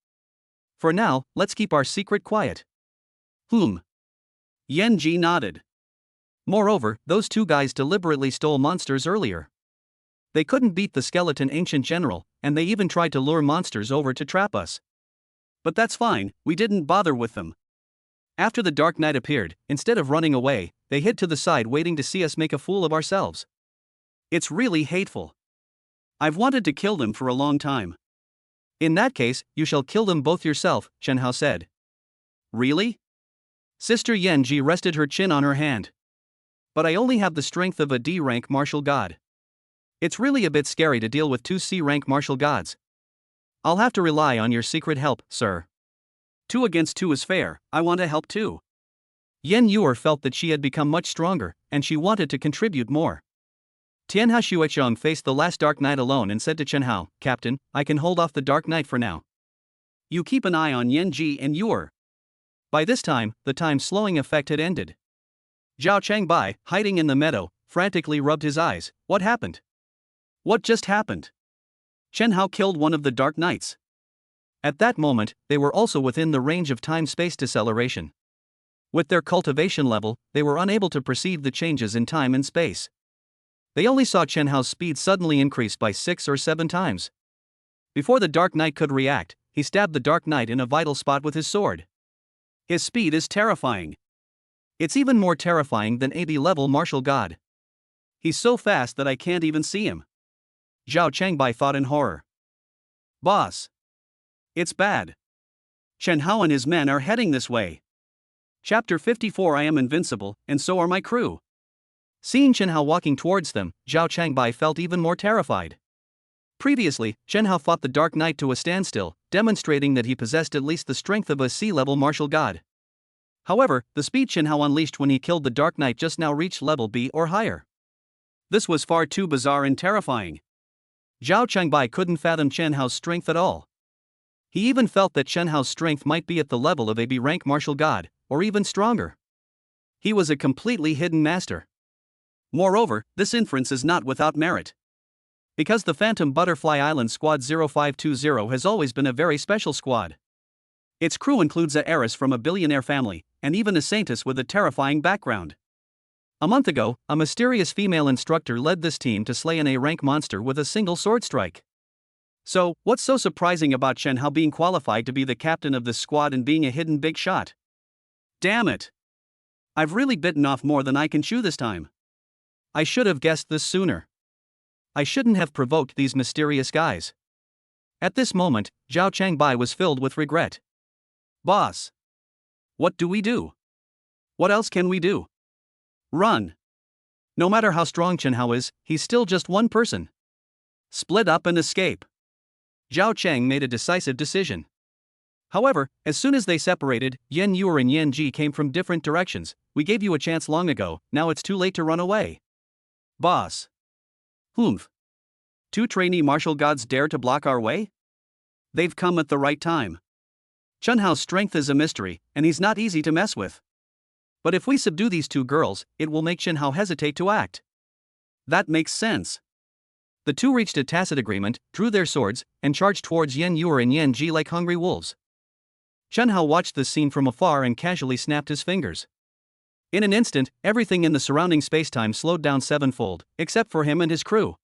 For now, let's keep our secret quiet. Yan Ji nodded. Moreover, those two guys deliberately stole monsters earlier. They couldn't beat the skeleton ancient general, and they even tried to lure monsters over to trap us. But that's fine, we didn't bother with them. After the Dark Knight appeared, instead of running away, they hid to the side waiting to see us make a fool of ourselves. It's really hateful. I've wanted to kill them for a long time. In that case, you shall kill them both yourself, Chen Hao said. Really? Sister Yan Ji rested her chin on her hand. But I only have the strength of a D-rank martial god. It's really a bit scary to deal with two C-rank martial gods. I'll have to rely on your secret help, sir. 2 against 2 is fair, I want to help too. Yen Yuer felt that she had become much stronger, and she wanted to contribute more. Tianhe Xuechong faced the last Dark Knight alone and said to Chen Hao, Captain, I can hold off the Dark Knight for now. You keep an eye on Yan Ji and Yuer. By this time, the time-slowing effect had ended. Zhao Changbai, hiding in the meadow, frantically rubbed his eyes. What happened? What just happened? Chen Hao killed one of the Dark Knights. At that moment, they were also within the range of time-space deceleration. With their cultivation level, they were unable to perceive the changes in time and space. They only saw Chen Hao's speed suddenly increase by 6 or 7 times. Before the Dark Knight could react, he stabbed the Dark Knight in a vital spot with his sword. His speed is terrifying. It's even more terrifying than 80-level martial god. He's so fast that I can't even see him. Zhao Changbai thought in horror. Boss. It's bad. Chen Hao and his men are heading this way. Chapter 54 I am invincible, and so are my crew. Seeing Chen Hao walking towards them, Zhao Changbai felt even more terrified. Previously, Chen Hao fought the Dark Knight to a standstill, demonstrating that he possessed at least the strength of a C-level martial god. However, the speed Chen Hao unleashed when he killed the Dark Knight just now reached level B or higher. This was far too bizarre and terrifying. Zhao Changbai couldn't fathom Chen Hao's strength at all. He even felt that Chen Hao's strength might be at the level of a B-rank martial god, or even stronger. He was a completely hidden master. Moreover, this inference is not without merit. Because the Phantom Butterfly Island Squad 0520 has always been a very special squad. Its crew includes a heiress from a billionaire family, and even a saintess with a terrifying background. A month ago, a mysterious female instructor led this team to slay an A-rank monster with a single sword strike. So, what's so surprising about Chen Hao being qualified to be the captain of this squad and being a hidden big shot? Damn it! I've really bitten off more than I can chew this time. I should have guessed this sooner. I shouldn't have provoked these mysterious guys. At this moment, Zhao Changbai was filled with regret. Boss. What do we do? What else can we do? Run. No matter how strong Chen Hao is, he's still just one person. Split up and escape. Zhao Cheng made a decisive decision. However, as soon as they separated, Yen Yuer and Yan Ji came from different directions. We gave you a chance long ago, now it's too late to run away. Boss. Humph. 2 trainee martial gods dare to block our way? They've come at the right time. Chen Hao's strength is a mystery, and he's not easy to mess with. But if we subdue these 2 girls, it will make Chen Hao hesitate to act. That makes sense. The 2 reached a tacit agreement, drew their swords, and charged towards Yen Yuer and Yan Ji like hungry wolves. Chen Hao watched this scene from afar and casually snapped his fingers. In an instant, everything in the surrounding spacetime slowed down 7-fold, except for him and his crew.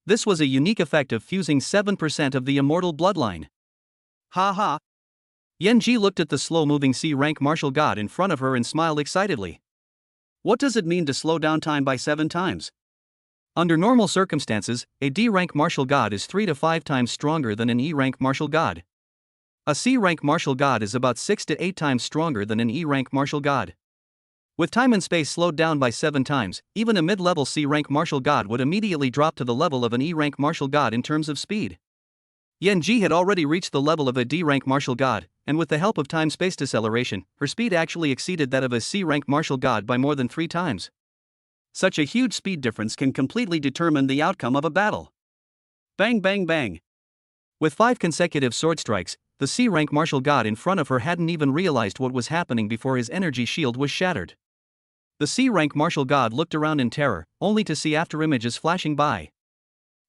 This was a unique effect of fusing 7% of the immortal bloodline. Ha ha! Yan Ji looked at the slow-moving C-rank martial god in front of her and smiled excitedly. What does it mean to slow down time by 7 times? Under normal circumstances, a D-rank martial god is 3 to 5 times stronger than an E-rank martial god. A C-rank martial god is about 6 to 8 times stronger than an E-rank martial god. With time and space slowed down by 7 times, even a mid-level C-rank martial god would immediately drop to the level of an E-rank martial god in terms of speed. Yan Ji had already reached the level of a D-rank martial god, and with the help of time-space deceleration, her speed actually exceeded that of a C-rank martial god by more than 3 times. Such a huge speed difference can completely determine the outcome of a battle. Bang bang bang. With 5 consecutive sword strikes, the C-rank martial god in front of her hadn't even realized what was happening before his energy shield was shattered. The C-rank martial god looked around in terror, only to see afterimages flashing by.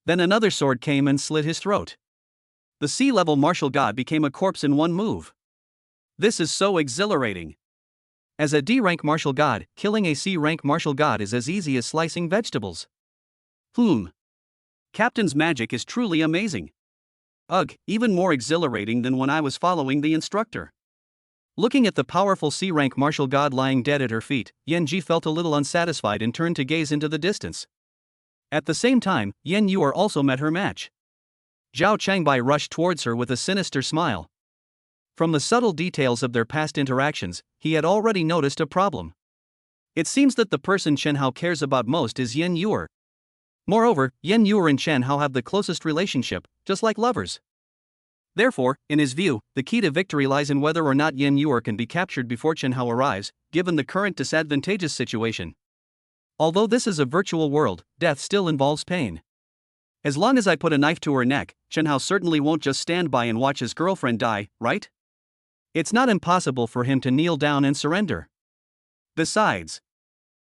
Then another sword came and slit his throat. The C-level martial god became a corpse in one move. This is so exhilarating. As a D-rank martial god, killing a C-rank martial god is as easy as slicing vegetables. Captain's magic is truly amazing. Ugh, even more exhilarating than when I was following the instructor. Looking at the powerful C-rank martial god lying dead at her feet, Yan Ji felt a little unsatisfied and turned to gaze into the distance. At the same time, Yan Yuer also met her match. Zhao Changbai rushed towards her with a sinister smile. From the subtle details of their past interactions, he had already noticed a problem. It seems that the person Chen Hao cares about most is Yan Yuer. Moreover, Yan Yuer and Chen Hao have the closest relationship, just like lovers. Therefore, in his view, the key to victory lies in whether or not Yan Yuer can be captured before Chen Hao arrives, given the current disadvantageous situation. Although this is a virtual world, death still involves pain. As long as I put a knife to her neck, Chen Hao certainly won't just stand by and watch his girlfriend die, right? It's not impossible for him to kneel down and surrender. Besides,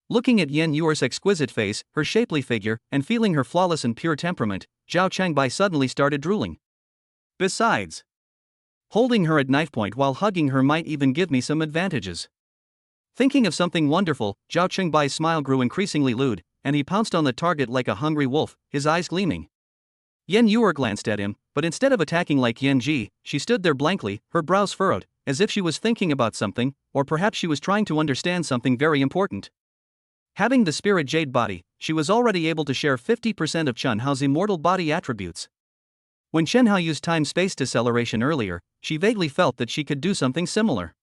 looking at Yan Yuer's exquisite face, her shapely figure, and feeling her flawless and pure temperament, Zhao Changbai suddenly started drooling. Besides, holding her at knife point while hugging her might even give me some advantages. Thinking of something wonderful, Zhao Chengbai's smile grew increasingly lewd, and he pounced on the target like a hungry wolf, his eyes gleaming. Yan Yuer glanced at him, but instead of attacking like Yan Ji, she stood there blankly, her brows furrowed, as if she was thinking about something, or perhaps she was trying to understand something very important. Having the spirit jade body, she was already able to share 50% of Chen Hao's immortal body attributes. When Chen Hao used time-space deceleration earlier, she vaguely felt that she could do something similar.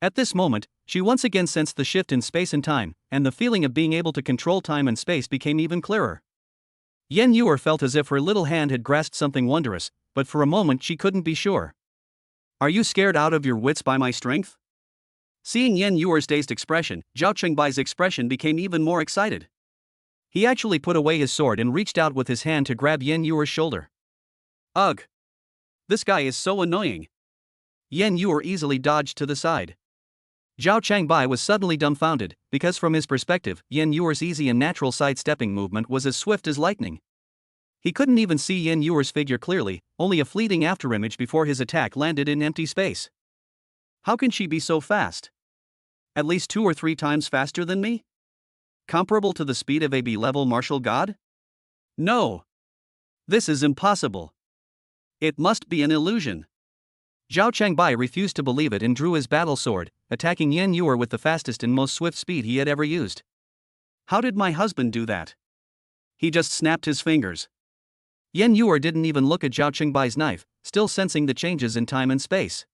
At this moment, she once again sensed the shift in space and time, and the feeling of being able to control time and space became even clearer. Yan Yuer felt as if her little hand had grasped something wondrous, but for a moment she couldn't be sure. Are you scared out of your wits by my strength? Seeing Yan Yuer's dazed expression, Zhao Chengbai's expression became even more excited. He actually put away his sword and reached out with his hand to grab Yan Yuer's shoulder. Ugh! This guy is so annoying. Yan Yuer easily dodged to the side. Zhao Changbai was suddenly dumbfounded, because from his perspective, Yan Yuer's easy and natural sidestepping movement was as swift as lightning. He couldn't even see Yan Yuer's figure clearly, only a fleeting afterimage before his attack landed in empty space. How can she be so fast? At least 2 or 3 times faster than me? Comparable to the speed of a B-level martial god? No! This is impossible. It must be an illusion. Zhao Changbai refused to believe it and drew his battle sword, attacking Yan Yuer with the fastest and most swift speed he had ever used. How did my husband do that? He just snapped his fingers. Yan Yuer didn't even look at Zhao Chengbai's knife, still sensing the changes in time and space.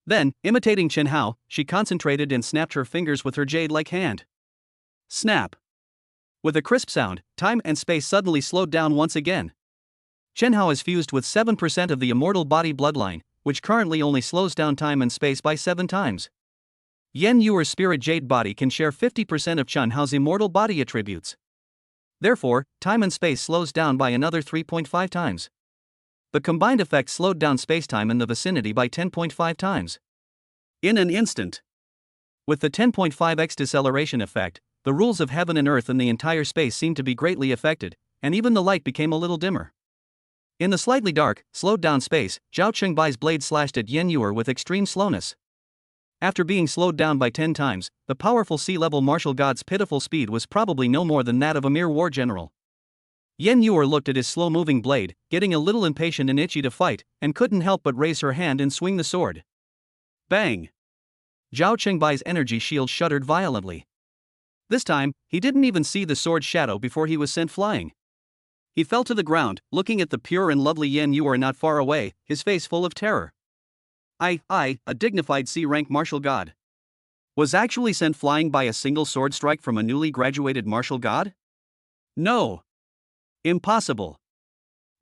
Then, imitating Chen Hao, she concentrated and snapped her fingers with her jade-like hand. Snap! With a crisp sound, time and space suddenly slowed down once again. Chen Hao is fused with 7% of the immortal body bloodline, which currently only slows down time and space by 7 times. Yan Yuer's spirit jade body can share 50% of Chen Hao's immortal body attributes. Therefore, time and space slows down by another 3.5 times. The combined effect slowed down spacetime in the vicinity by 10.5 times. In an instant. With the 10.5x deceleration effect, the rules of heaven and earth and the entire space seemed to be greatly affected, and even the light became a little dimmer. In the slightly dark, slowed-down space, Zhao Chengbai's blade slashed at Yan Yuer with extreme slowness. After being slowed down by 10 times, the powerful sea-level martial god's pitiful speed was probably no more than that of a mere war general. Yan Yuer looked at his slow-moving blade, getting a little impatient and itchy to fight, and couldn't help but raise her hand and swing the sword. Bang! Zhao Chengbai's energy shield shuddered violently. This time, he didn't even see the sword's shadow before he was sent flying. He fell to the ground, looking at the pure and lovely Yan Yuer not far away, his face full of terror. A dignified C-rank martial god, was actually sent flying by a single sword strike from a newly graduated martial god? No. Impossible.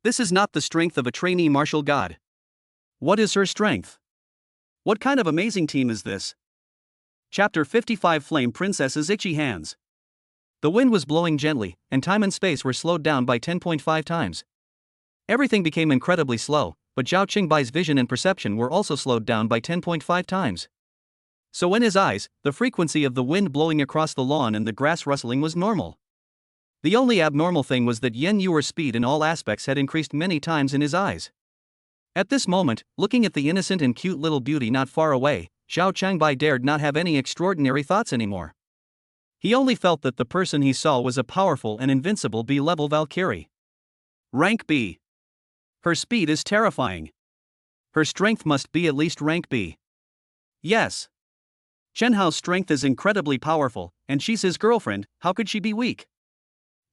This is not the strength of a trainee martial god. What is her strength? What kind of amazing team is this? Chapter 55 Flame Princess's Itchy Hands. The wind was blowing gently, and time and space were slowed down by 10.5 times. Everything became incredibly slow, but Zhao Qingbai's vision and perception were also slowed down by 10.5 times. So in his eyes, the frequency of the wind blowing across the lawn and the grass rustling was normal. The only abnormal thing was that Yen Yuer's speed in all aspects had increased many times in his eyes. At this moment, looking at the innocent and cute little beauty not far away, Zhao Qingbai dared not have any extraordinary thoughts anymore. He only felt that the person he saw was a powerful and invincible B-level Valkyrie. Rank B. Her speed is terrifying. Her strength must be at least rank B. Yes. Chen Hao's strength is incredibly powerful, and she's his girlfriend, how could she be weak?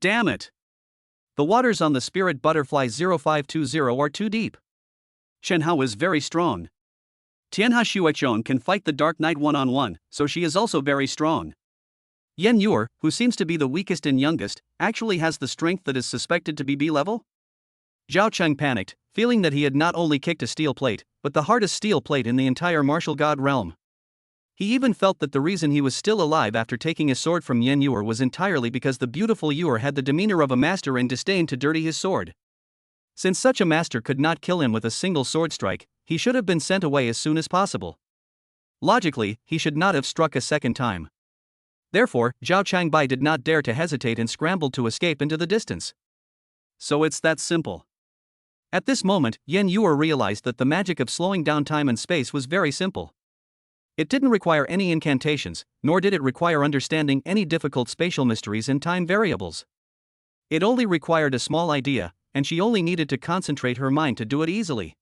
Damn it. The waters on the Spirit Butterfly 0520 are too deep. Chen Hao is very strong. Tianhe Shuichong can fight the Dark Knight one-on-one, so she is also very strong. Yen Yuer, who seems to be the weakest and youngest, actually has the strength that is suspected to be B-level? Zhao Cheng panicked, feeling that he had not only kicked a steel plate, but the hardest steel plate in the entire martial god realm. He even felt that the reason he was still alive after taking his sword from Yen Yuer was entirely because the beautiful Yuer had the demeanor of a master and disdained to dirty his sword. Since such a master could not kill him with a single sword strike, he should have been sent away as soon as possible. Logically, he should not have struck a second time. Therefore, Zhao Qingbai did not dare to hesitate and scrambled to escape into the distance. So it's that simple. At this moment, Yen Yuer realized that the magic of slowing down time and space was very simple. It didn't require any incantations, nor did it require understanding any difficult spatial mysteries and time variables. It only required a small idea, and she only needed to concentrate her mind to do it easily.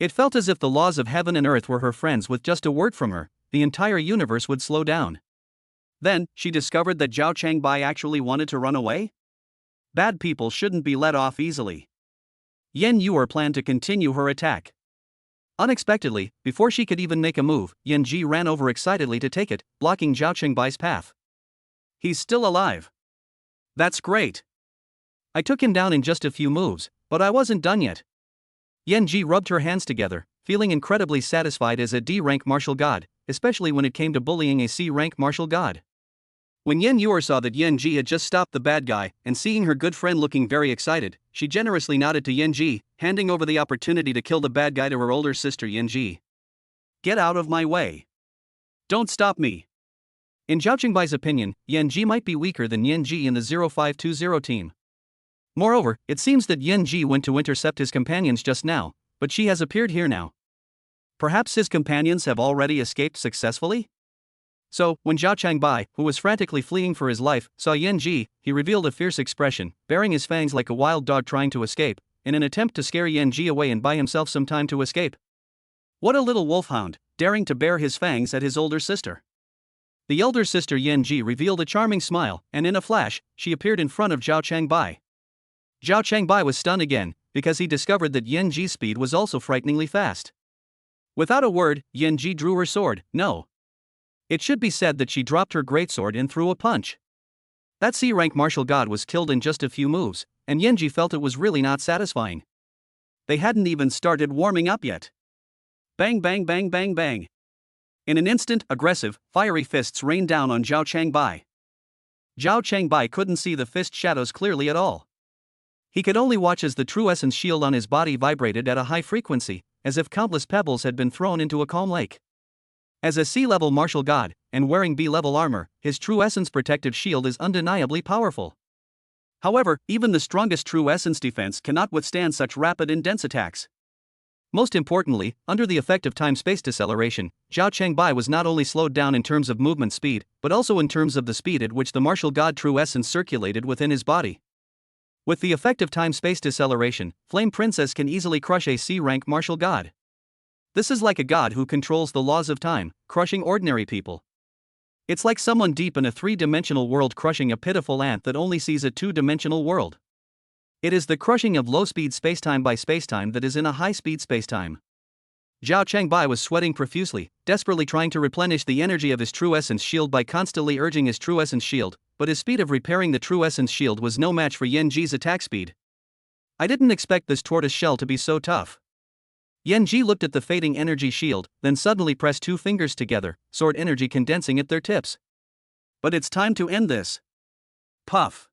It felt as if the laws of heaven and earth were her friends. With just a word from her, the entire universe would slow down. Then, she discovered that Zhao Qingbai actually wanted to run away? Bad people shouldn't be let off easily. Yen Yuer planned to continue her attack. Unexpectedly, before she could even make a move, Yen Ji ran over excitedly to take it, blocking Zhao Qingbai's path. He's still alive. That's great. I took him down in just a few moves, but I wasn't done yet. Yen Ji rubbed her hands together, feeling incredibly satisfied as a D-rank martial god, especially when it came to bullying a C-rank martial god. When Yen Yuer saw that Yen Ji had just stopped the bad guy, and seeing her good friend looking very excited, she generously nodded to Yen Ji, handing over the opportunity to kill the bad guy to her older sister Yen Ji. Get out of my way. Don't stop me. In Zhao Qingbai's opinion, Yen Ji might be weaker than Yen Ji in the 0520 team. Moreover, it seems that Yen Ji went to intercept his companions just now, but she has appeared here now. Perhaps his companions have already escaped successfully? So, when Zhao Qingbai, who was frantically fleeing for his life, saw Yen Ji, he revealed a fierce expression, baring his fangs like a wild dog trying to escape, in an attempt to scare Yen Ji away and buy himself some time to escape. What a little wolfhound, daring to bare his fangs at his older sister. The elder sister Yen Ji revealed a charming smile, and in a flash, she appeared in front of Zhao Qingbai. Zhao Qingbai was stunned again, because he discovered that Yen Ji's speed was also frighteningly fast. Without a word, Yen Ji drew her sword. No. It should be said that she dropped her greatsword and threw a punch. That C-rank martial god was killed in just a few moves, and Yen Ji felt it was really not satisfying. They hadn't even started warming up yet. Bang bang bang bang bang. In an instant, aggressive, fiery fists rained down on Zhao Qingbai. Zhao Qingbai couldn't see the fist shadows clearly at all. He could only watch as the true essence shield on his body vibrated at a high frequency, as if countless pebbles had been thrown into a calm lake. As a C-level martial god, and wearing B-level armor, his true essence protective shield is undeniably powerful. However, even the strongest true essence defense cannot withstand such rapid and dense attacks. Most importantly, under the effect of time-space deceleration, Zhao Qingbai was not only slowed down in terms of movement speed, but also in terms of the speed at which the martial god true essence circulated within his body. With the effect of time-space deceleration, Flame Princess can easily crush a C-rank martial god. This is like a god who controls the laws of time, crushing ordinary people. It's like someone deep in a three-dimensional world crushing a pitiful ant that only sees a two-dimensional world. It is the crushing of low-speed spacetime by spacetime that is in a high-speed spacetime. Zhao Qingbai was sweating profusely, desperately trying to replenish the energy of his true essence shield by constantly urging his true essence shield, but his speed of repairing the true essence shield was no match for Yen Ji's attack speed. I didn't expect this tortoise shell to be so tough. Yen Ji looked at the fading energy shield, then suddenly pressed two fingers together, sword energy condensing at their tips. But it's time to end this. Puff.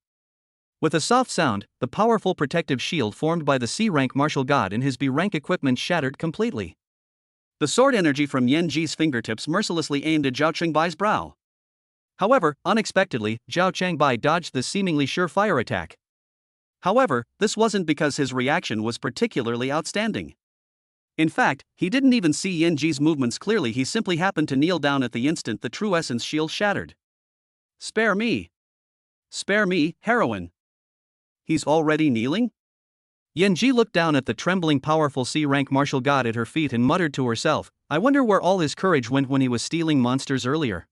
With a soft sound, the powerful protective shield formed by the C-rank martial god and his B-rank equipment shattered completely. The sword energy from Yan Ji's fingertips mercilessly aimed at Zhao Chengbai's brow. However, unexpectedly, Zhao Chengbai dodged the seemingly surefire attack. However, this wasn't because his reaction was particularly outstanding. In fact, he didn't even see Yan Ji's movements clearly, he simply happened to kneel down at the instant the true essence shield shattered. Spare me! Spare me, heroine! He's already kneeling? Yan Ji looked down at the trembling powerful C-rank martial god at her feet and muttered to herself, I wonder where all his courage went when he was stealing monsters earlier.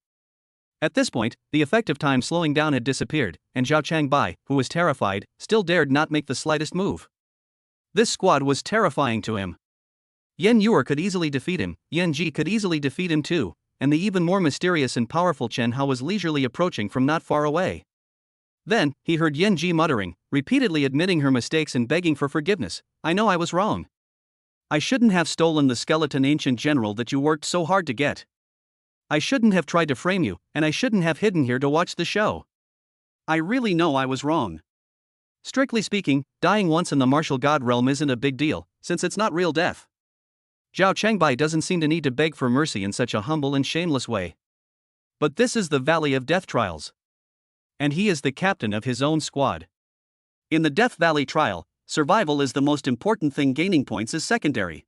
At this point, the effect of time slowing down had disappeared, and Zhao Chengbai, who was terrified, still dared not make the slightest move. This squad was terrifying to him. Yan Yuer could easily defeat him, Yan Ji could easily defeat him too, and the even more mysterious and powerful Chen Hao was leisurely approaching from not far away. Then, he heard Yan Ji muttering, repeatedly admitting her mistakes and begging for forgiveness. I know I was wrong. I shouldn't have stolen the skeleton ancient general that you worked so hard to get. I shouldn't have tried to frame you, and I shouldn't have hidden here to watch the show. I really know I was wrong. Strictly speaking, dying once in the martial god realm isn't a big deal, since it's not real death. Zhao Chengbai doesn't seem to need to beg for mercy in such a humble and shameless way. But this is the Valley of Death Trials. And he is the captain of his own squad. In the Death Valley trial, survival is the most important thing, gaining points is secondary.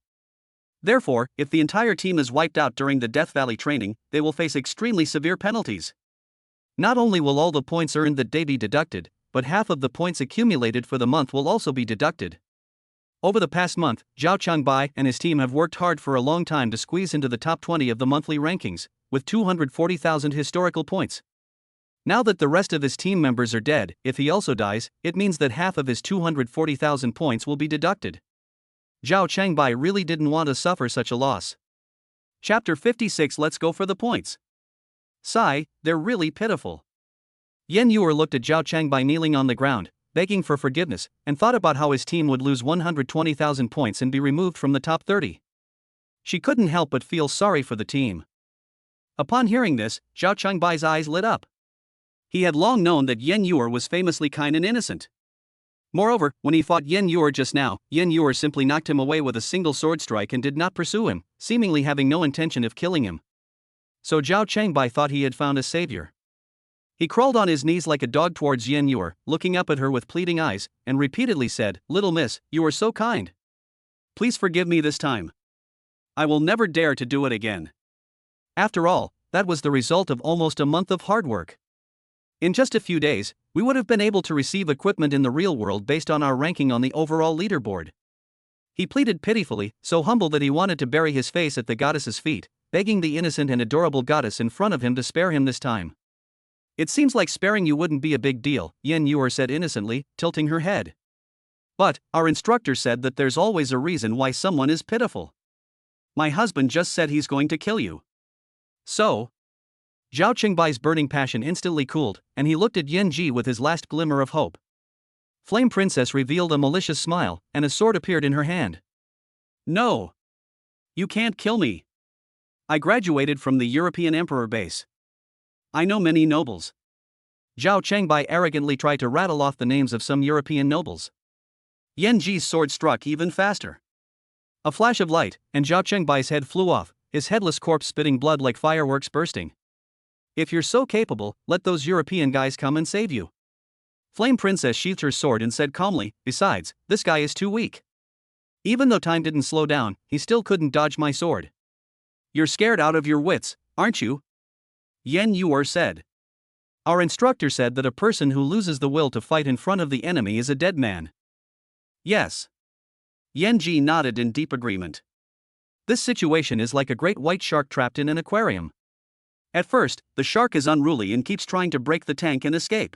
Therefore, if the entire team is wiped out during the Death Valley training, they will face extremely severe penalties. Not only will all the points earned that day be deducted, but half of the points accumulated for the month will also be deducted. Over the past month, Zhao Chengbai and his team have worked hard for a long time to squeeze into the top 20 of the monthly rankings, with 240,000 historical points. Now that the rest of his team members are dead, if he also dies, it means that half of his 240,000 points will be deducted. Zhao Chengbai really didn't want to suffer such a loss. Chapter 56. Let's go for the points. Sigh, they're really pitiful. Yan Yuer looked at Zhao Chengbai kneeling on the ground, begging for forgiveness, and thought about how his team would lose 120,000 points and be removed from the top 30. She couldn't help but feel sorry for the team. Upon hearing this, Zhao Chengbai's eyes lit up. He had long known that Yan Yuer was famously kind and innocent. Moreover, when he fought Yan Yuer just now, Yan Yuer simply knocked him away with a single sword strike and did not pursue him, seemingly having no intention of killing him. So Zhao Chengbai thought he had found a savior. He crawled on his knees like a dog towards Yan Yuer, looking up at her with pleading eyes, and repeatedly said, Little miss, you are so kind. Please forgive me this time. I will never dare to do it again. After all, that was the result of almost a month of hard work. In just a few days, we would have been able to receive equipment in the real world based on our ranking on the overall leaderboard. He pleaded pitifully, so humble that he wanted to bury his face at the goddess's feet, begging the innocent and adorable goddess in front of him to spare him this time. It seems like sparing you wouldn't be a big deal, Yan Yuer said innocently, tilting her head. But, our instructor said that there's always a reason why someone is pitiful. My husband just said he's going to kill you. So? Zhao Chengbai's burning passion instantly cooled, and he looked at Yan Ji with his last glimmer of hope. Flame Princess revealed a malicious smile, and a sword appeared in her hand. No! You can't kill me. I graduated from the European Emperor base. I know many nobles. Zhao Chengbai arrogantly tried to rattle off the names of some European nobles. Yan Ji's sword struck even faster. A flash of light, and Zhao Chengbai's head flew off, his headless corpse spitting blood like fireworks bursting. If you're so capable, let those European guys come and save you. Flame Princess sheathed her sword and said calmly, besides, this guy is too weak. Even though time didn't slow down, he still couldn't dodge my sword. You're scared out of your wits, aren't you? Yan Yuer said. Our instructor said that a person who loses the will to fight in front of the enemy is a dead man. Yes. Yan Ji nodded in deep agreement. This situation is like a great white shark trapped in an aquarium. At first, the shark is unruly and keeps trying to break the tank and escape.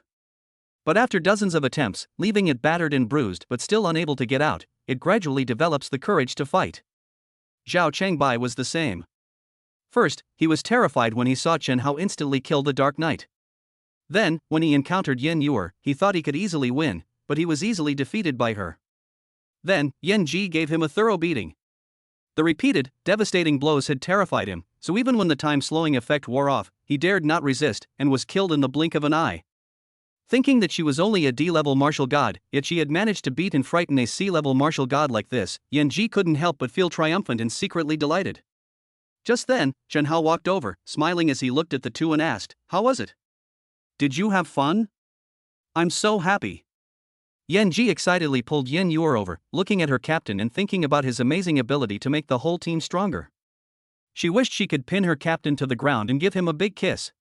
But after dozens of attempts, leaving it battered and bruised but still unable to get out, it gradually develops the courage to fight. Zhao Chengbai was the same. First, he was terrified when he saw Chen Hao instantly kill the Dark Knight. Then, when he encountered Yan Yuer, he thought he could easily win, but he was easily defeated by her. Then, Yan Ji gave him a thorough beating. The repeated, devastating blows had terrified him, so even when the time-slowing effect wore off, he dared not resist and was killed in the blink of an eye. Thinking that she was only a D-level martial god, yet she had managed to beat and frighten a C-level martial god like this, Yan-ji couldn't help but feel triumphant and secretly delighted. Just then, Chen Hao walked over, smiling as he looked at the two and asked, "How was it? Did you have fun?" "I'm so happy." Yan-ji excitedly pulled Yen Yuer over, looking at her captain and thinking about his amazing ability to make the whole team stronger. She wished she could pin her captain to the ground and give him a big kiss.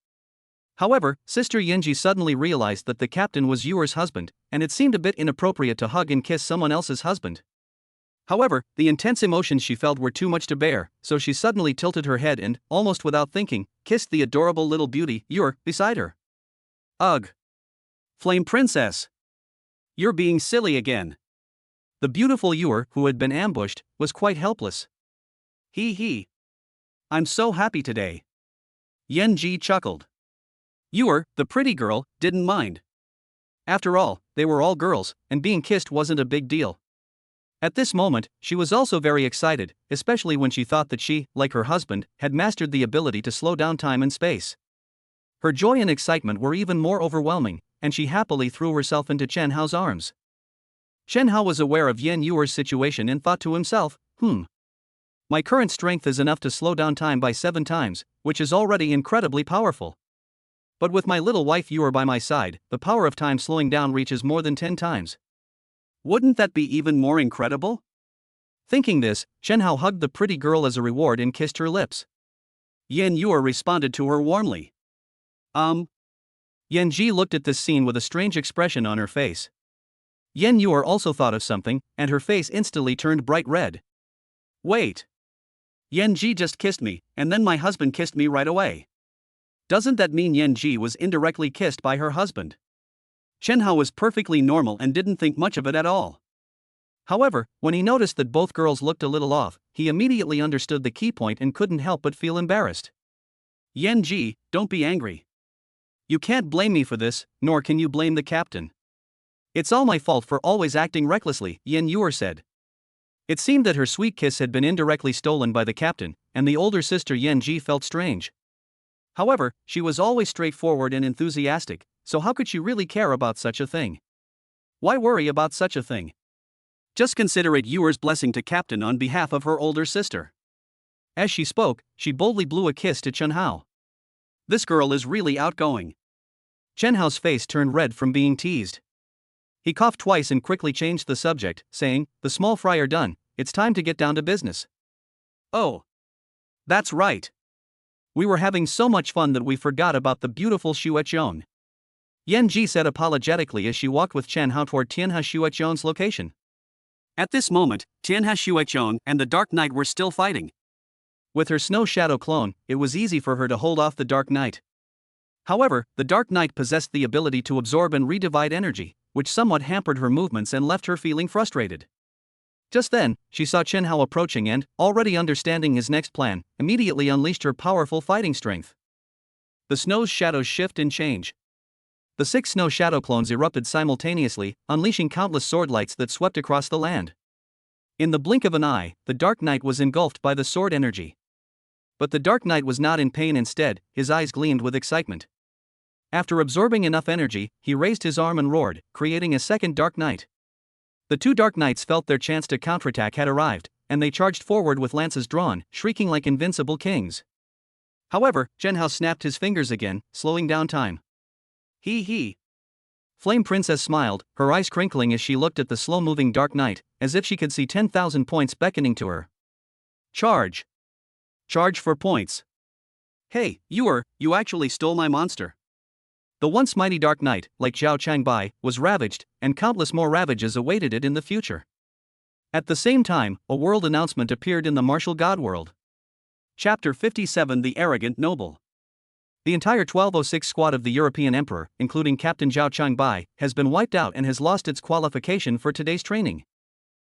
However, Sister Yenji suddenly realized that the captain was Yuer's husband, and it seemed a bit inappropriate to hug and kiss someone else's husband. However, the intense emotions she felt were too much to bear, so she suddenly tilted her head and, almost without thinking, kissed the adorable little beauty, Yuer, beside her. "Ugh. Flame Princess. You're being silly again." The beautiful Yuer, who had been ambushed, was quite helpless. Hee. I'm so happy today." Yan-ji chuckled. Yuer, the pretty girl, didn't mind. After all, they were all girls, and being kissed wasn't a big deal. At this moment, she was also very excited, especially when she thought that she, like her husband, had mastered the ability to slow down time and space. Her joy and excitement were even more overwhelming, and she happily threw herself into Chen Hao's arms. Chen Hao was aware of Yan Yuer's situation and thought to himself, my current strength is enough to slow down time by 7 times, which is already incredibly powerful. But with my little wife Yuer by my side, the power of time slowing down reaches more than 10 times. Wouldn't that be even more incredible? Thinking this, Chen Hao hugged the pretty girl as a reward and kissed her lips. Yan Yuer responded to her warmly. Yan Ji looked at this scene with a strange expression on her face. Yan Yuer also thought of something, and her face instantly turned bright red. Wait. Yan Ji just kissed me, and then my husband kissed me right away. Doesn't that mean Yan Ji was indirectly kissed by her husband? Chen Hao was perfectly normal and didn't think much of it at all. However, when he noticed that both girls looked a little off, he immediately understood the key point and couldn't help but feel embarrassed. Yan Ji, don't be angry. You can't blame me for this, nor can you blame the captain. It's all my fault for always acting recklessly, Yan Yuer said. It seemed that her sweet kiss had been indirectly stolen by the captain, and the older sister Yan Ji felt strange. However, she was always straightforward and enthusiastic, so how could she really care about such a thing? Why worry about such a thing? Just consider it Yuer's blessing to captain on behalf of her older sister. As she spoke, she boldly blew a kiss to Chen Hao. This girl is really outgoing. Chen Hao's face turned red from being teased. He coughed twice and quickly changed the subject, saying, "The small fry are done, it's time to get down to business." "Oh. That's right. We were having so much fun that we forgot about the beautiful Xueqian." Yan Ji said apologetically as she walked with Chen Hao toward Tianhe Xueqian's location. At this moment, Tianhe Xueqian and the Dark Knight were still fighting. With her snow shadow clone, it was easy for her to hold off the Dark Knight. However, the Dark Knight possessed the ability to absorb and redivide energy, which somewhat hampered her movements and left her feeling frustrated. Just then, she saw Chen Hao approaching and, already understanding his next plan, immediately unleashed her powerful fighting strength. The snow's shadows shift and change. The 6 snow shadow clones erupted simultaneously, unleashing countless sword lights that swept across the land. In the blink of an eye, the Dark Knight was engulfed by the sword energy. But the Dark Knight was not in pain. Instead, his eyes gleamed with excitement. After absorbing enough energy, he raised his arm and roared, creating a second Dark Knight. The 2 Dark Knights felt their chance to counterattack had arrived, and they charged forward with lances drawn, shrieking like invincible kings. However, Chen Hao snapped his fingers again, slowing down time. Hee. Flame Princess smiled, her eyes crinkling as she looked at the slow-moving Dark Knight, as if she could see 10,000 points beckoning to her. Charge. Charge for points. Hey, you actually stole my monster. The once mighty Dark Knight, like Zhao Changbai, was ravaged, and countless more ravages awaited it in the future. At the same time, a world announcement appeared in the martial god world. Chapter 57 The Arrogant Noble. The entire 1206 squad of the European Emperor, including Captain Zhao Changbai, has been wiped out and has lost its qualification for today's training.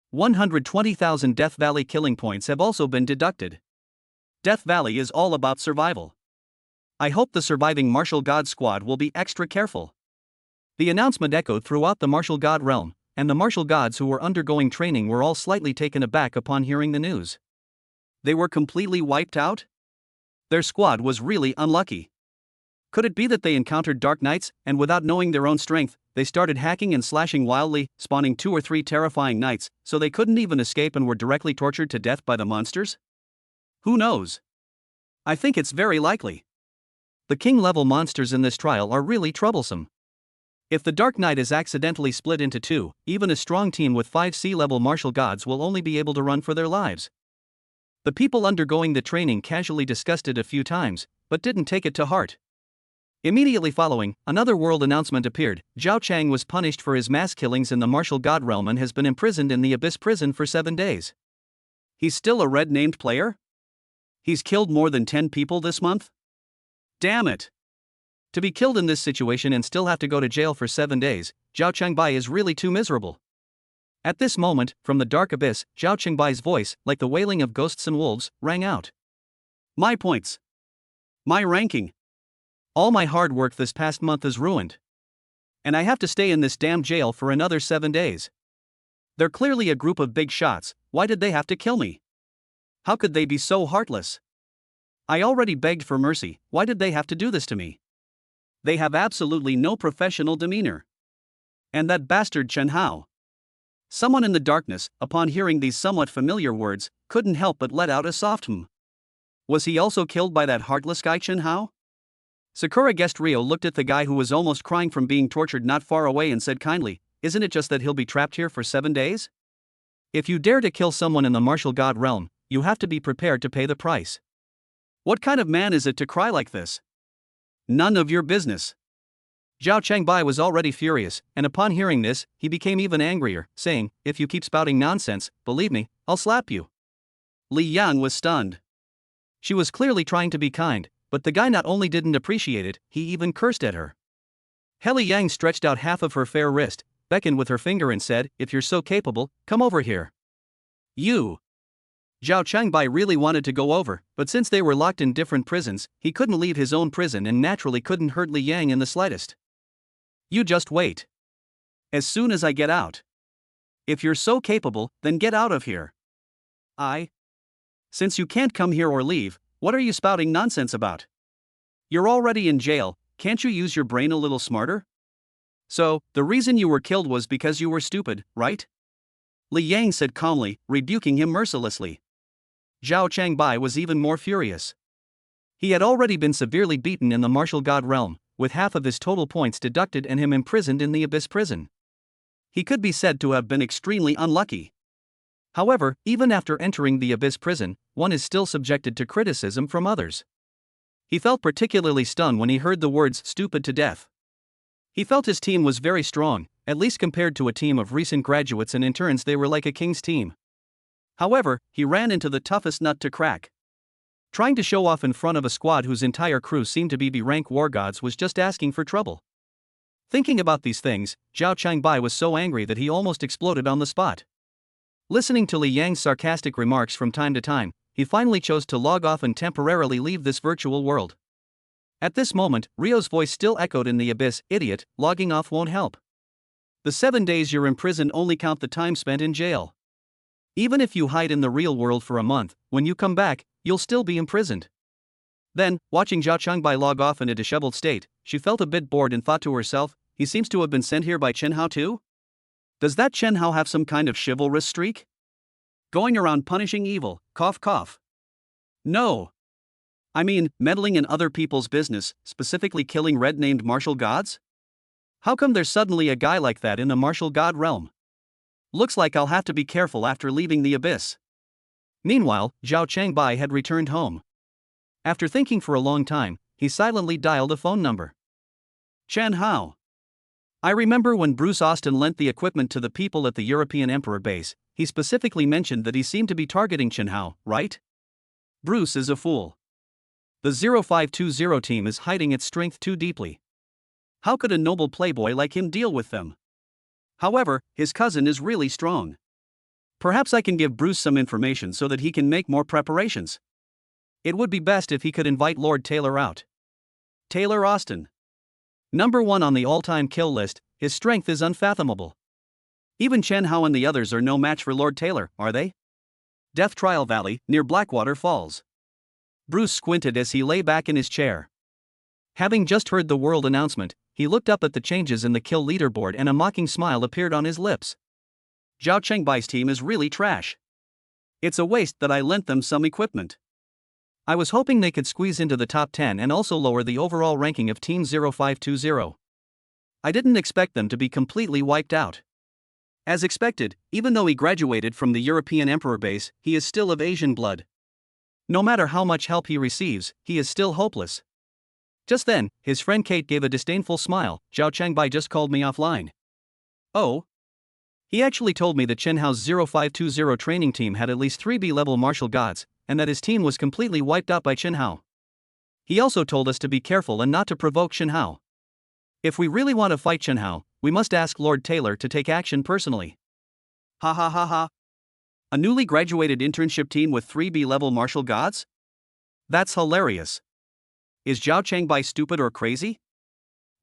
120,000 Death Valley killing points have also been deducted. Death Valley is all about survival. I hope the surviving martial god squad will be extra careful. The announcement echoed throughout the martial god realm, and the martial gods who were undergoing training were all slightly taken aback upon hearing the news. They were completely wiped out? Their squad was really unlucky. Could it be that they encountered dark knights, and without knowing their own strength, they started hacking and slashing wildly, spawning 2 or 3 terrifying knights, so they couldn't even escape and were directly tortured to death by the monsters? Who knows? I think it's very likely. The king-level monsters in this trial are really troublesome. If the Dark Knight is accidentally split into 2, even a strong team with 5 sea-level martial gods will only be able to run for their lives. The people undergoing the training casually discussed it a few times, but didn't take it to heart. Immediately following, another world announcement appeared. Zhao Chang was punished for his mass killings in the martial god realm and has been imprisoned in the Abyss prison for 7 days. He's still a red-named player? He's killed more than 10 people this month? Damn it! To be killed in this situation and still have to go to jail for 7 days, Zhao Changbei is really too miserable. At this moment, from the dark abyss, Zhao Changbai's voice, like the wailing of ghosts and wolves, rang out. My points. My ranking. All my hard work this past month is ruined. And I have to stay in this damn jail for another 7 days. They're clearly a group of big shots. Why did they have to kill me? How could they be so heartless? I already begged for mercy. Why did they have to do this to me? They have absolutely no professional demeanor. And that bastard Chen Hao. Someone in the darkness, upon hearing these somewhat familiar words, couldn't help but let out a soft "hmm." Was he also killed by that heartless guy Chen Hao? Sakura guest Rio looked at the guy who was almost crying from being tortured not far away and said kindly, "Isn't it just that he'll be trapped here for 7 days? If you dare to kill someone in the martial god realm, you have to be prepared to pay the price. What kind of man is it to cry like this? None of your business." Zhao Changbei was already furious, and upon hearing this, he became even angrier, saying, "If you keep spouting nonsense, believe me, I'll slap you." Li Yang was stunned. She was clearly trying to be kind, but the guy not only didn't appreciate it, he even cursed at her. Li Yang stretched out half of her fair wrist, beckoned with her finger and said, "If you're so capable, come over here." You. Zhao Changbei really wanted to go over, but since they were locked in different prisons, he couldn't leave his own prison and naturally couldn't hurt Li Yang in the slightest. You just wait. As soon as I get out. If you're so capable, then get out of here. Since you can't come here or leave, what are you spouting nonsense about? You're already in jail, can't you use your brain a little smarter? So, the reason you were killed was because you were stupid, right? Li Yang said calmly, rebuking him mercilessly. Zhao Changbei was even more furious. He had already been severely beaten in the martial god realm, with half of his total points deducted and him imprisoned in the Abyss prison. He could be said to have been extremely unlucky. However, even after entering the Abyss prison, one is still subjected to criticism from others. He felt particularly stunned when he heard the words "stupid to death." He felt his team was very strong, at least compared to a team of recent graduates and interns. They were like a king's team. However, he ran into the toughest nut to crack. Trying to show off in front of a squad whose entire crew seemed to be B-rank war gods was just asking for trouble. Thinking about these things, Zhao Changbei was so angry that he almost exploded on the spot. Listening to Li Yang's sarcastic remarks from time to time, he finally chose to log off and temporarily leave this virtual world. At this moment, Rio's voice still echoed in the abyss, "Idiot, logging off won't help. The 7 days you're imprisoned only count the time spent in jail. Even if you hide in the real world for a month, when you come back, you'll still be imprisoned." Then, watching Zhao Changbei log off in a disheveled state, she felt a bit bored and thought to herself, he seems to have been sent here by Chen Hao too? Does that Chen Hao have some kind of chivalrous streak? Going around punishing evil, cough cough. No. I mean, meddling in other people's business, specifically killing red-named martial gods? How come there's suddenly a guy like that in the martial god realm? Looks like I'll have to be careful after leaving the abyss. Meanwhile, Zhao Changbei had returned home. After thinking for a long time, he silently dialed a phone number. Chen Hao. I remember when Bruce Austin lent the equipment to the people at the European Emperor base, he specifically mentioned that he seemed to be targeting Chen Hao, right? Bruce is a fool. The 0520 team is hiding its strength too deeply. How could a noble playboy like him deal with them? However, his cousin is really strong. Perhaps I can give Bruce some information so that he can make more preparations. It would be best if he could invite Lord Taylor out. Taylor Austin. Number 1 on the all-time kill list, his strength is unfathomable. Even Chen Hao and the others are no match for Lord Taylor, are they? Death Trial Valley, near Blackwater Falls. Bruce squinted as he lay back in his chair. Having just heard the world announcement, he looked up at the changes in the kill leaderboard and a mocking smile appeared on his lips. Zhao Chengbai's team is really trash. It's a waste that I lent them some equipment. I was hoping they could squeeze into the top 10 and also lower the overall ranking of Team 0520. I didn't expect them to be completely wiped out. As expected, even though he graduated from the European Emperor base, he is still of Asian blood. No matter how much help he receives, he is still hopeless. Just then, his friend Kate gave a disdainful smile. Zhao Chengbei just called me offline. Oh? He actually told me that Chenhao's 0520 training team had at least 3B level martial gods, and that his team was completely wiped out by Chenhao. He also told us to be careful and not to provoke Chenhao. If we really want to fight Chenhao, we must ask Lord Taylor to take action personally. Ha ha ha ha. A newly graduated internship team with 3B level martial gods? That's hilarious. Is Zhao Chengbei stupid or crazy?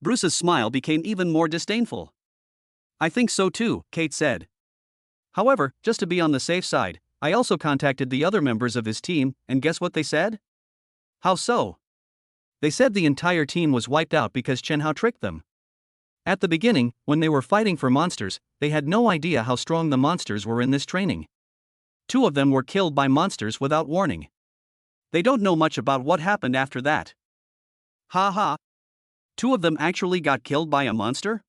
Bruce's smile became even more disdainful. I think so too, Kate said. However, just to be on the safe side, I also contacted the other members of his team, and guess what they said? How so? They said the entire team was wiped out because Chenhao tricked them. At the beginning, when they were fighting for monsters, they had no idea how strong the monsters were in this training. 2 of them were killed by monsters without warning. They don't know much about what happened after that. Ha ha. 2 of them actually got killed by a monster?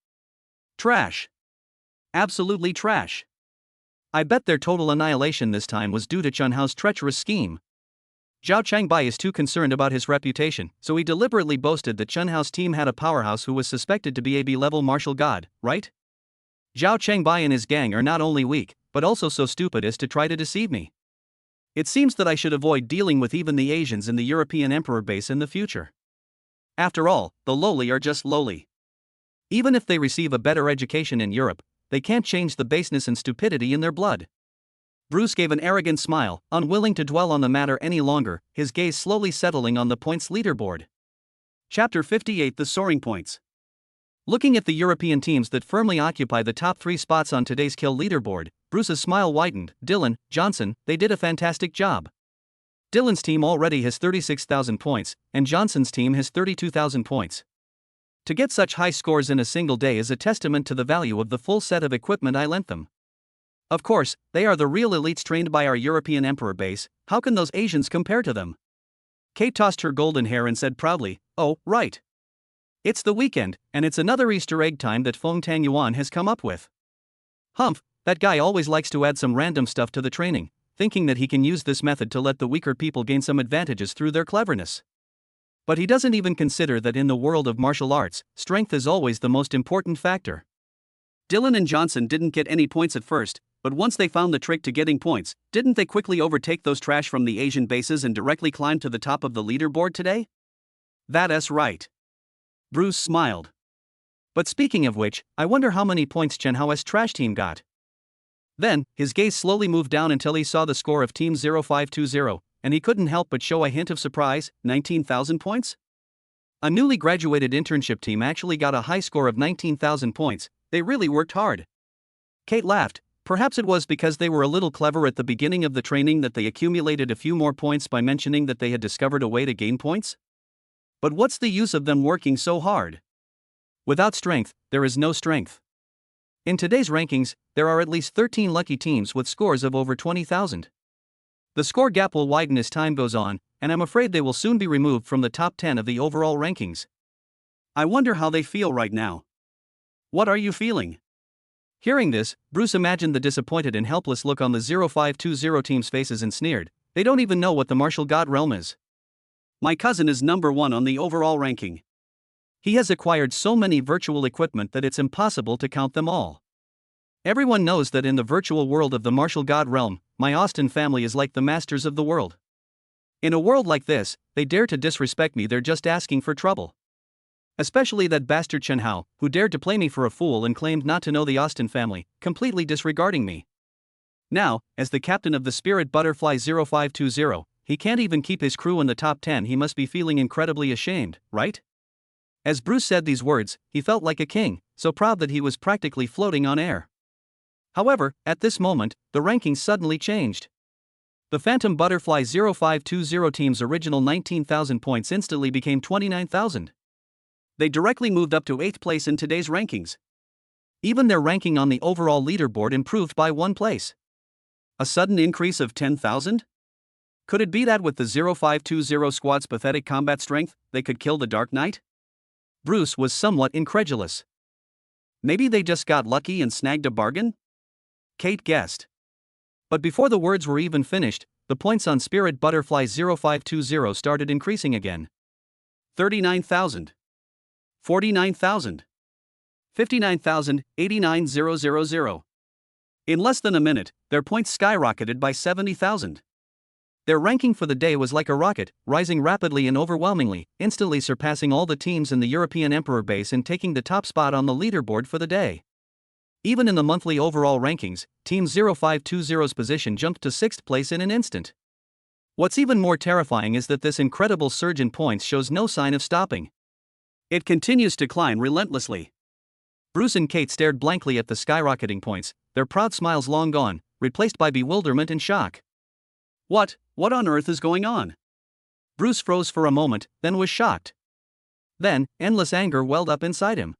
Trash. Absolutely trash. I bet their total annihilation this time was due to Chenhao's treacherous scheme. Zhao Chengbei is too concerned about his reputation, so he deliberately boasted that Chenhao's team had a powerhouse who was suspected to be a B-level martial god, right? Zhao Chengbei and his gang are not only weak, but also so stupid as to try to deceive me. It seems that I should avoid dealing with even the Asians in the European Emperor base in the future. After all, the lowly are just lowly. Even if they receive a better education in Europe, they can't change the baseness and stupidity in their blood. Bruce gave an arrogant smile, unwilling to dwell on the matter any longer, his gaze slowly settling on the points leaderboard. Chapter 58: The Soaring Points. Looking at the European teams that firmly occupy the top 3 spots on today's kill leaderboard, Bruce's smile widened. Dylan, Johnson, they did a fantastic job. Dylan's team already has 36,000 points, and Johnson's team has 32,000 points. To get such high scores in a single day is a testament to the value of the full set of equipment I lent them. Of course, they are the real elites trained by our European Emperor base. How can those Asians compare to them? Kate tossed her golden hair and said proudly, "Oh, right. It's the weekend, and it's another Easter egg time that Feng Tangyuan has come up with. Humph, that guy always likes to add some random stuff to the training, thinking that he can use this method to let the weaker people gain some advantages through their cleverness. But he doesn't even consider that in the world of martial arts, strength is always the most important factor." Dylan and Johnson didn't get any points at first, but once they found the trick to getting points, didn't they quickly overtake those trash from the Asian bases and directly climb to the top of the leaderboard today? That's right. Bruce smiled. But speaking of which, I wonder how many points Chenhao's trash team got. Then, his gaze slowly moved down until he saw the score of Team 0520, and he couldn't help but show a hint of surprise. 19,000 points? A newly graduated internship team actually got a high score of 19,000 points. They really worked hard. Kate laughed. Perhaps it was because they were a little clever at the beginning of the training that they accumulated a few more points by mentioning that they had discovered a way to gain points? But what's the use of them working so hard? Without strength, there is no strength. In today's rankings, there are at least 13 lucky teams with scores of over 20,000. The score gap will widen as time goes on, and I'm afraid they will soon be removed from the top 10 of the overall rankings. I wonder how they feel right now. What are you feeling? Hearing this, Bruce imagined the disappointed and helpless look on the 0520 team's faces and sneered. They don't even know what the martial god realm is. My cousin is number 1 on the overall ranking. He has acquired so many virtual equipment that it's impossible to count them all. Everyone knows that in the virtual world of the martial god realm, my Austin family is like the masters of the world. In a world like this, they dare to disrespect me. They're just asking for trouble. Especially that bastard Chenhao, who dared to play me for a fool and claimed not to know the Austin family, completely disregarding me. Now, as the captain of the Spirit Butterfly 0520, he can't even keep his crew in the top 10. He must be feeling incredibly ashamed, right? As Bruce said these words, he felt like a king, so proud that he was practically floating on air. However, at this moment, the rankings suddenly changed. The Phantom Butterfly 0520 team's original 19,000 points instantly became 29,000. They directly moved up to 8th place in today's rankings. Even their ranking on the overall leaderboard improved by 1 place. A sudden increase of 10,000? Could it be that with the 0520 squad's pathetic combat strength, they could kill the Dark Knight? Bruce was somewhat incredulous. Maybe they just got lucky and snagged a bargain? Kate guessed. But before the words were even finished, the points on Spirit Butterfly 0520 started increasing again. 39,000. 49,000. 59,000, 89,000. In less than a minute, their points skyrocketed by 70,000. Their ranking for the day was like a rocket, rising rapidly and overwhelmingly, instantly surpassing all the teams in the European Emperor base and taking the top spot on the leaderboard for the day. Even in the monthly overall rankings, Team 0520's position jumped to 6th place in an instant. What's even more terrifying is that this incredible surge in points shows no sign of stopping. It continues to climb relentlessly. Bruce and Kate stared blankly at the skyrocketing points, their proud smiles long gone, replaced by bewilderment and shock. What on earth is going on? Bruce froze for a moment, then was shocked. Then, endless anger welled up inside him.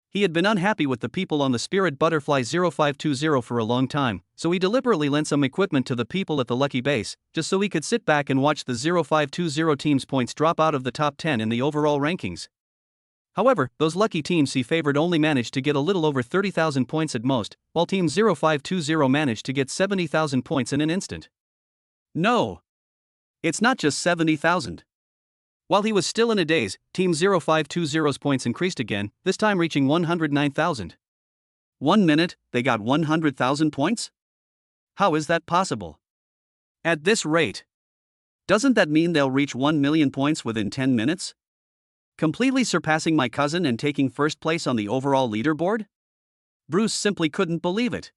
He had been unhappy with the people on the Spirit Butterfly 0520 for a long time, so he deliberately lent some equipment to the people at the Lucky Base, just so he could sit back and watch the 0520 team's points drop out of the top 10 in the overall rankings. However, those lucky teams he favored only managed to get a little over 30,000 points at most, while Team 0520 managed to get 70,000 points in an instant. No! It's not just 70,000. While he was still in a daze, Team 0520's points increased again, this time reaching 109,000. 1 minute, they got 100,000 points? How is that possible? At this rate, doesn't that mean they'll reach 1 million points within 10 minutes? Completely surpassing my cousin and taking first place on the overall leaderboard? Bruce simply couldn't believe it.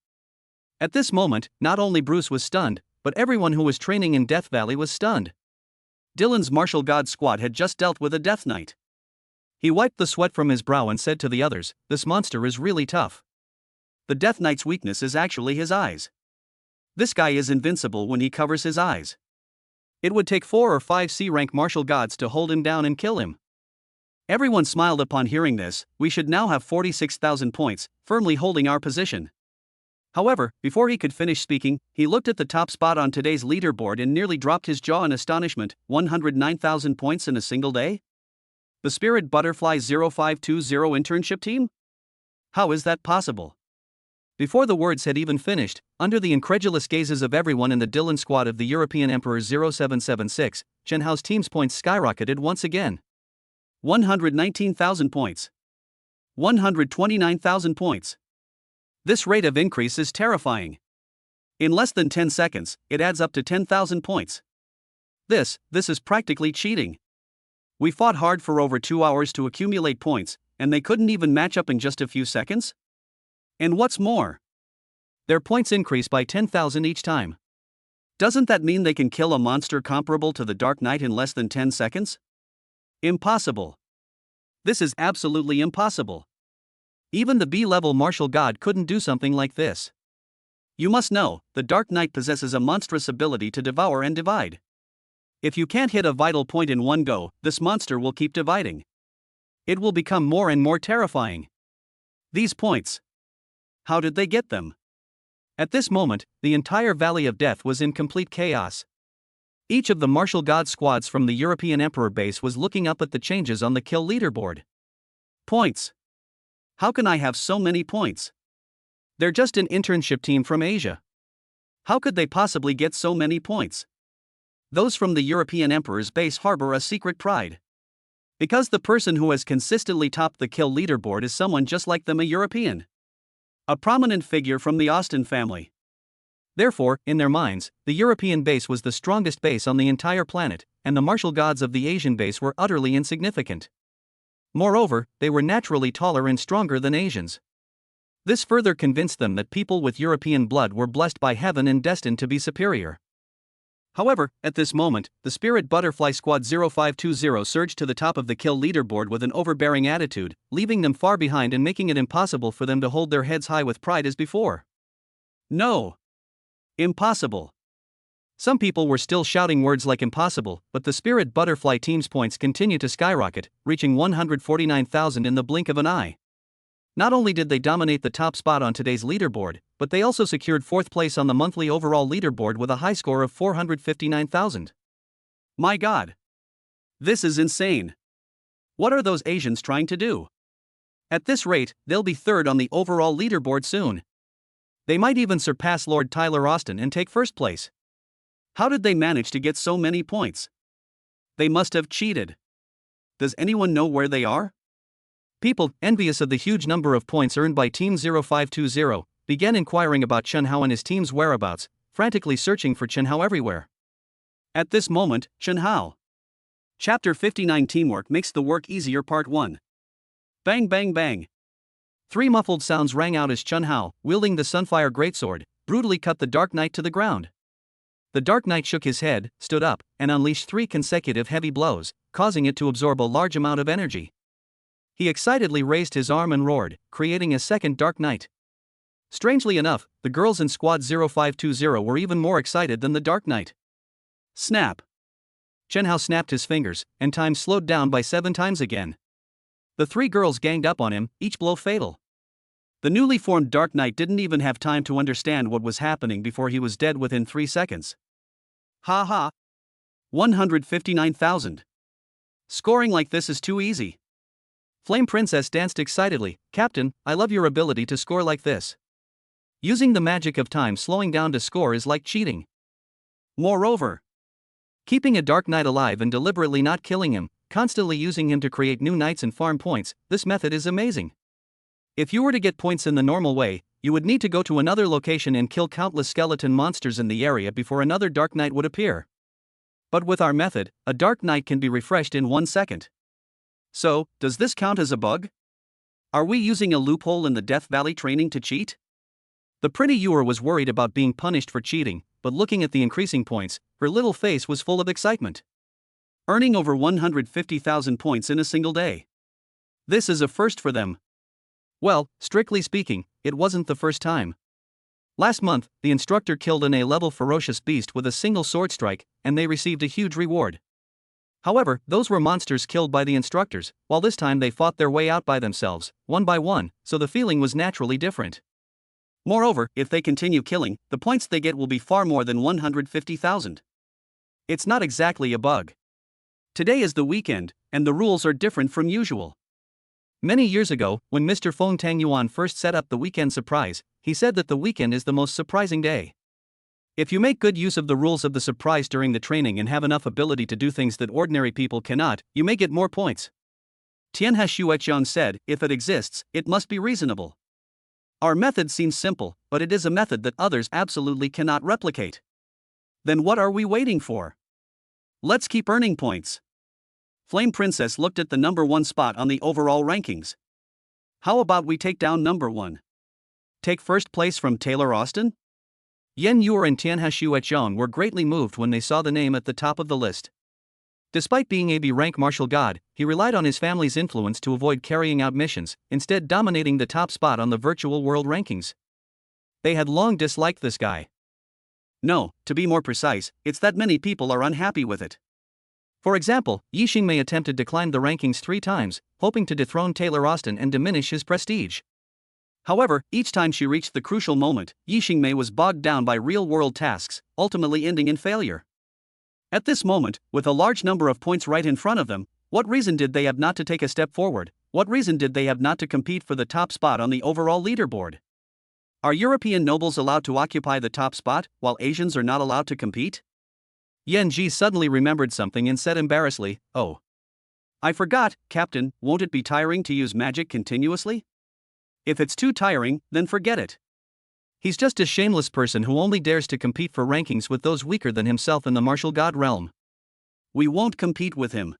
At this moment, not only Bruce was stunned, but everyone who was training in Death Valley was stunned. Dylan's martial god squad had just dealt with a Death Knight. He wiped the sweat from his brow and said to the others, "This monster is really tough. The Death Knight's weakness is actually his eyes. This guy is invincible when he covers his eyes. It would take 4 or 5 C-rank martial gods to hold him down and kill him." Everyone smiled upon hearing this. We should now have 46,000 points, firmly holding our position. However, before he could finish speaking, he looked at the top spot on today's leaderboard and nearly dropped his jaw in astonishment. 109,000 points in a single day? The Spirit Butterfly 0520 internship team? How is that possible? Before the words had even finished, under the incredulous gazes of everyone in the Dylan squad of the European Emperor 0776, Chen Hao's team's points skyrocketed once again. 119,000 points. 129,000 points. This rate of increase is terrifying. In less than 10 seconds, it adds up to 10,000 points. This is practically cheating. We fought hard for over 2 hours to accumulate points, and they couldn't even match up in just a few seconds? And what's more, their points increase by 10,000 each time. Doesn't that mean they can kill a monster comparable to the Dark Knight in less than 10 seconds? Impossible. This is absolutely impossible. Even the B-level martial god couldn't do something like this. You must know, the Dark Knight possesses a monstrous ability to devour and divide. If you can't hit a vital point in one go, this monster will keep dividing. It will become more and more terrifying. These points. How did they get them? At this moment, the entire Valley of Death was in complete chaos. Each of the martial god squads from the European Emperor base was looking up at the changes on the kill leaderboard. Points. How can I have so many points? They're just an internship team from Asia. How could they possibly get so many points? Those from the European Emperor's base harbor a secret pride. Because the person who has consistently topped the kill leaderboard is someone just like them, a European. A prominent figure from the Austin family. Therefore, in their minds, the European base was the strongest base on the entire planet, and the martial gods of the Asian base were utterly insignificant. Moreover, they were naturally taller and stronger than Asians. This further convinced them that people with European blood were blessed by heaven and destined to be superior. However, at this moment, the Spirit Butterfly Squad 0520 surged to the top of the kill leaderboard with an overbearing attitude, leaving them far behind and making it impossible for them to hold their heads high with pride as before. No! Impossible. Some people were still shouting words like impossible, but the Spirit Butterfly team's points continue to skyrocket, reaching 149,000 in the blink of an eye. Not only did they dominate the top spot on today's leaderboard, but they also secured 4th place on the monthly overall leaderboard with a high score of 459,000. My god! This is insane. What are those Asians trying to do? At this rate, they'll be 3rd on the overall leaderboard soon. They might even surpass Lord Tyler Austin and take 1st place. How did they manage to get so many points? They must have cheated. Does anyone know where they are? People, envious of the huge number of points earned by Team 0520, began inquiring about Chen Hao and his team's whereabouts, frantically searching for Chen Hao everywhere. At this moment, Chen Hao. Chapter 59 Teamwork Makes the Work Easier Part 1. Bang bang bang. 3 muffled sounds rang out as Chen Hao, wielding the Sunfire Greatsword, brutally cut the Dark Knight to the ground. The Dark Knight shook his head, stood up, and unleashed 3 consecutive heavy blows, causing it to absorb a large amount of energy. He excitedly raised his arm and roared, creating a second Dark Knight. Strangely enough, the girls in Squad 0520 were even more excited than the Dark Knight. Snap! Chen Hao snapped his fingers, and time slowed down by 7 times again. The 3 girls ganged up on him, each blow fatal. The newly formed Dark Knight didn't even have time to understand what was happening before he was dead within 3 seconds. Ha ha! 159,000. Scoring like this is too easy. Flame Princess danced excitedly. Captain, I love your ability to score like this. Using the magic of time slowing down to score is like cheating. Moreover, keeping a Dark Knight alive and deliberately not killing him, constantly using him to create new knights and farm points, this method is amazing. If you were to get points in the normal way, you would need to go to another location and kill countless skeleton monsters in the area before another Dark Knight would appear. But with our method, a Dark Knight can be refreshed in 1 second. So, does this count as a bug? Are we using a loophole in the Death Valley training to cheat? The pretty Ewer was worried about being punished for cheating, but looking at the increasing points, her little face was full of excitement. Earning over 150,000 points in a single day. This is a first for them. Well, strictly speaking, it wasn't the first time. Last month, the instructor killed an A-level ferocious beast with a single sword strike, and they received a huge reward. However, those were monsters killed by the instructors, while this time they fought their way out by themselves, one by one, so the feeling was naturally different. Moreover, if they continue killing, the points they get will be far more than 150,000. It's not exactly a bug. Today is the weekend, and the rules are different from usual. Many years ago, when Mr. Feng Tangyuan first set up the weekend surprise, he said that the weekend is the most surprising day. If you make good use of the rules of the surprise during the training and have enough ability to do things that ordinary people cannot, you may get more points. Tianhe Shueqiang said, if it exists, it must be reasonable. Our method seems simple, but it is a method that others absolutely cannot replicate. Then what are we waiting for? Let's keep earning points. Flame Princess looked at the number 1 spot on the overall rankings. How about we take down number 1? Take 1st place from Taylor Austin? Yen Yuer and Tianhe Shueqiang were greatly moved when they saw the name at the top of the list. Despite being a B-rank martial god, he relied on his family's influence to avoid carrying out missions, instead dominating the top spot on the virtual world rankings. They had long disliked this guy. No, to be more precise, it's that many people are unhappy with it. For example, Yi Xingmei attempted to climb the rankings 3 times, hoping to dethrone Taylor Austin and diminish his prestige. However, each time she reached the crucial moment, Yi Xingmei was bogged down by real-world tasks, ultimately ending in failure. At this moment, with a large number of points right in front of them, what reason did they have not to take a step forward? What reason did they have not to compete for the top spot on the overall leaderboard? Are European nobles allowed to occupy the top spot, while Asians are not allowed to compete? Yan Ji suddenly remembered something and said embarrassedly, "Oh. I forgot, Captain, won't it be tiring to use magic continuously? If it's too tiring, then forget it. He's just a shameless person who only dares to compete for rankings with those weaker than himself in the martial god realm. We won't compete with him.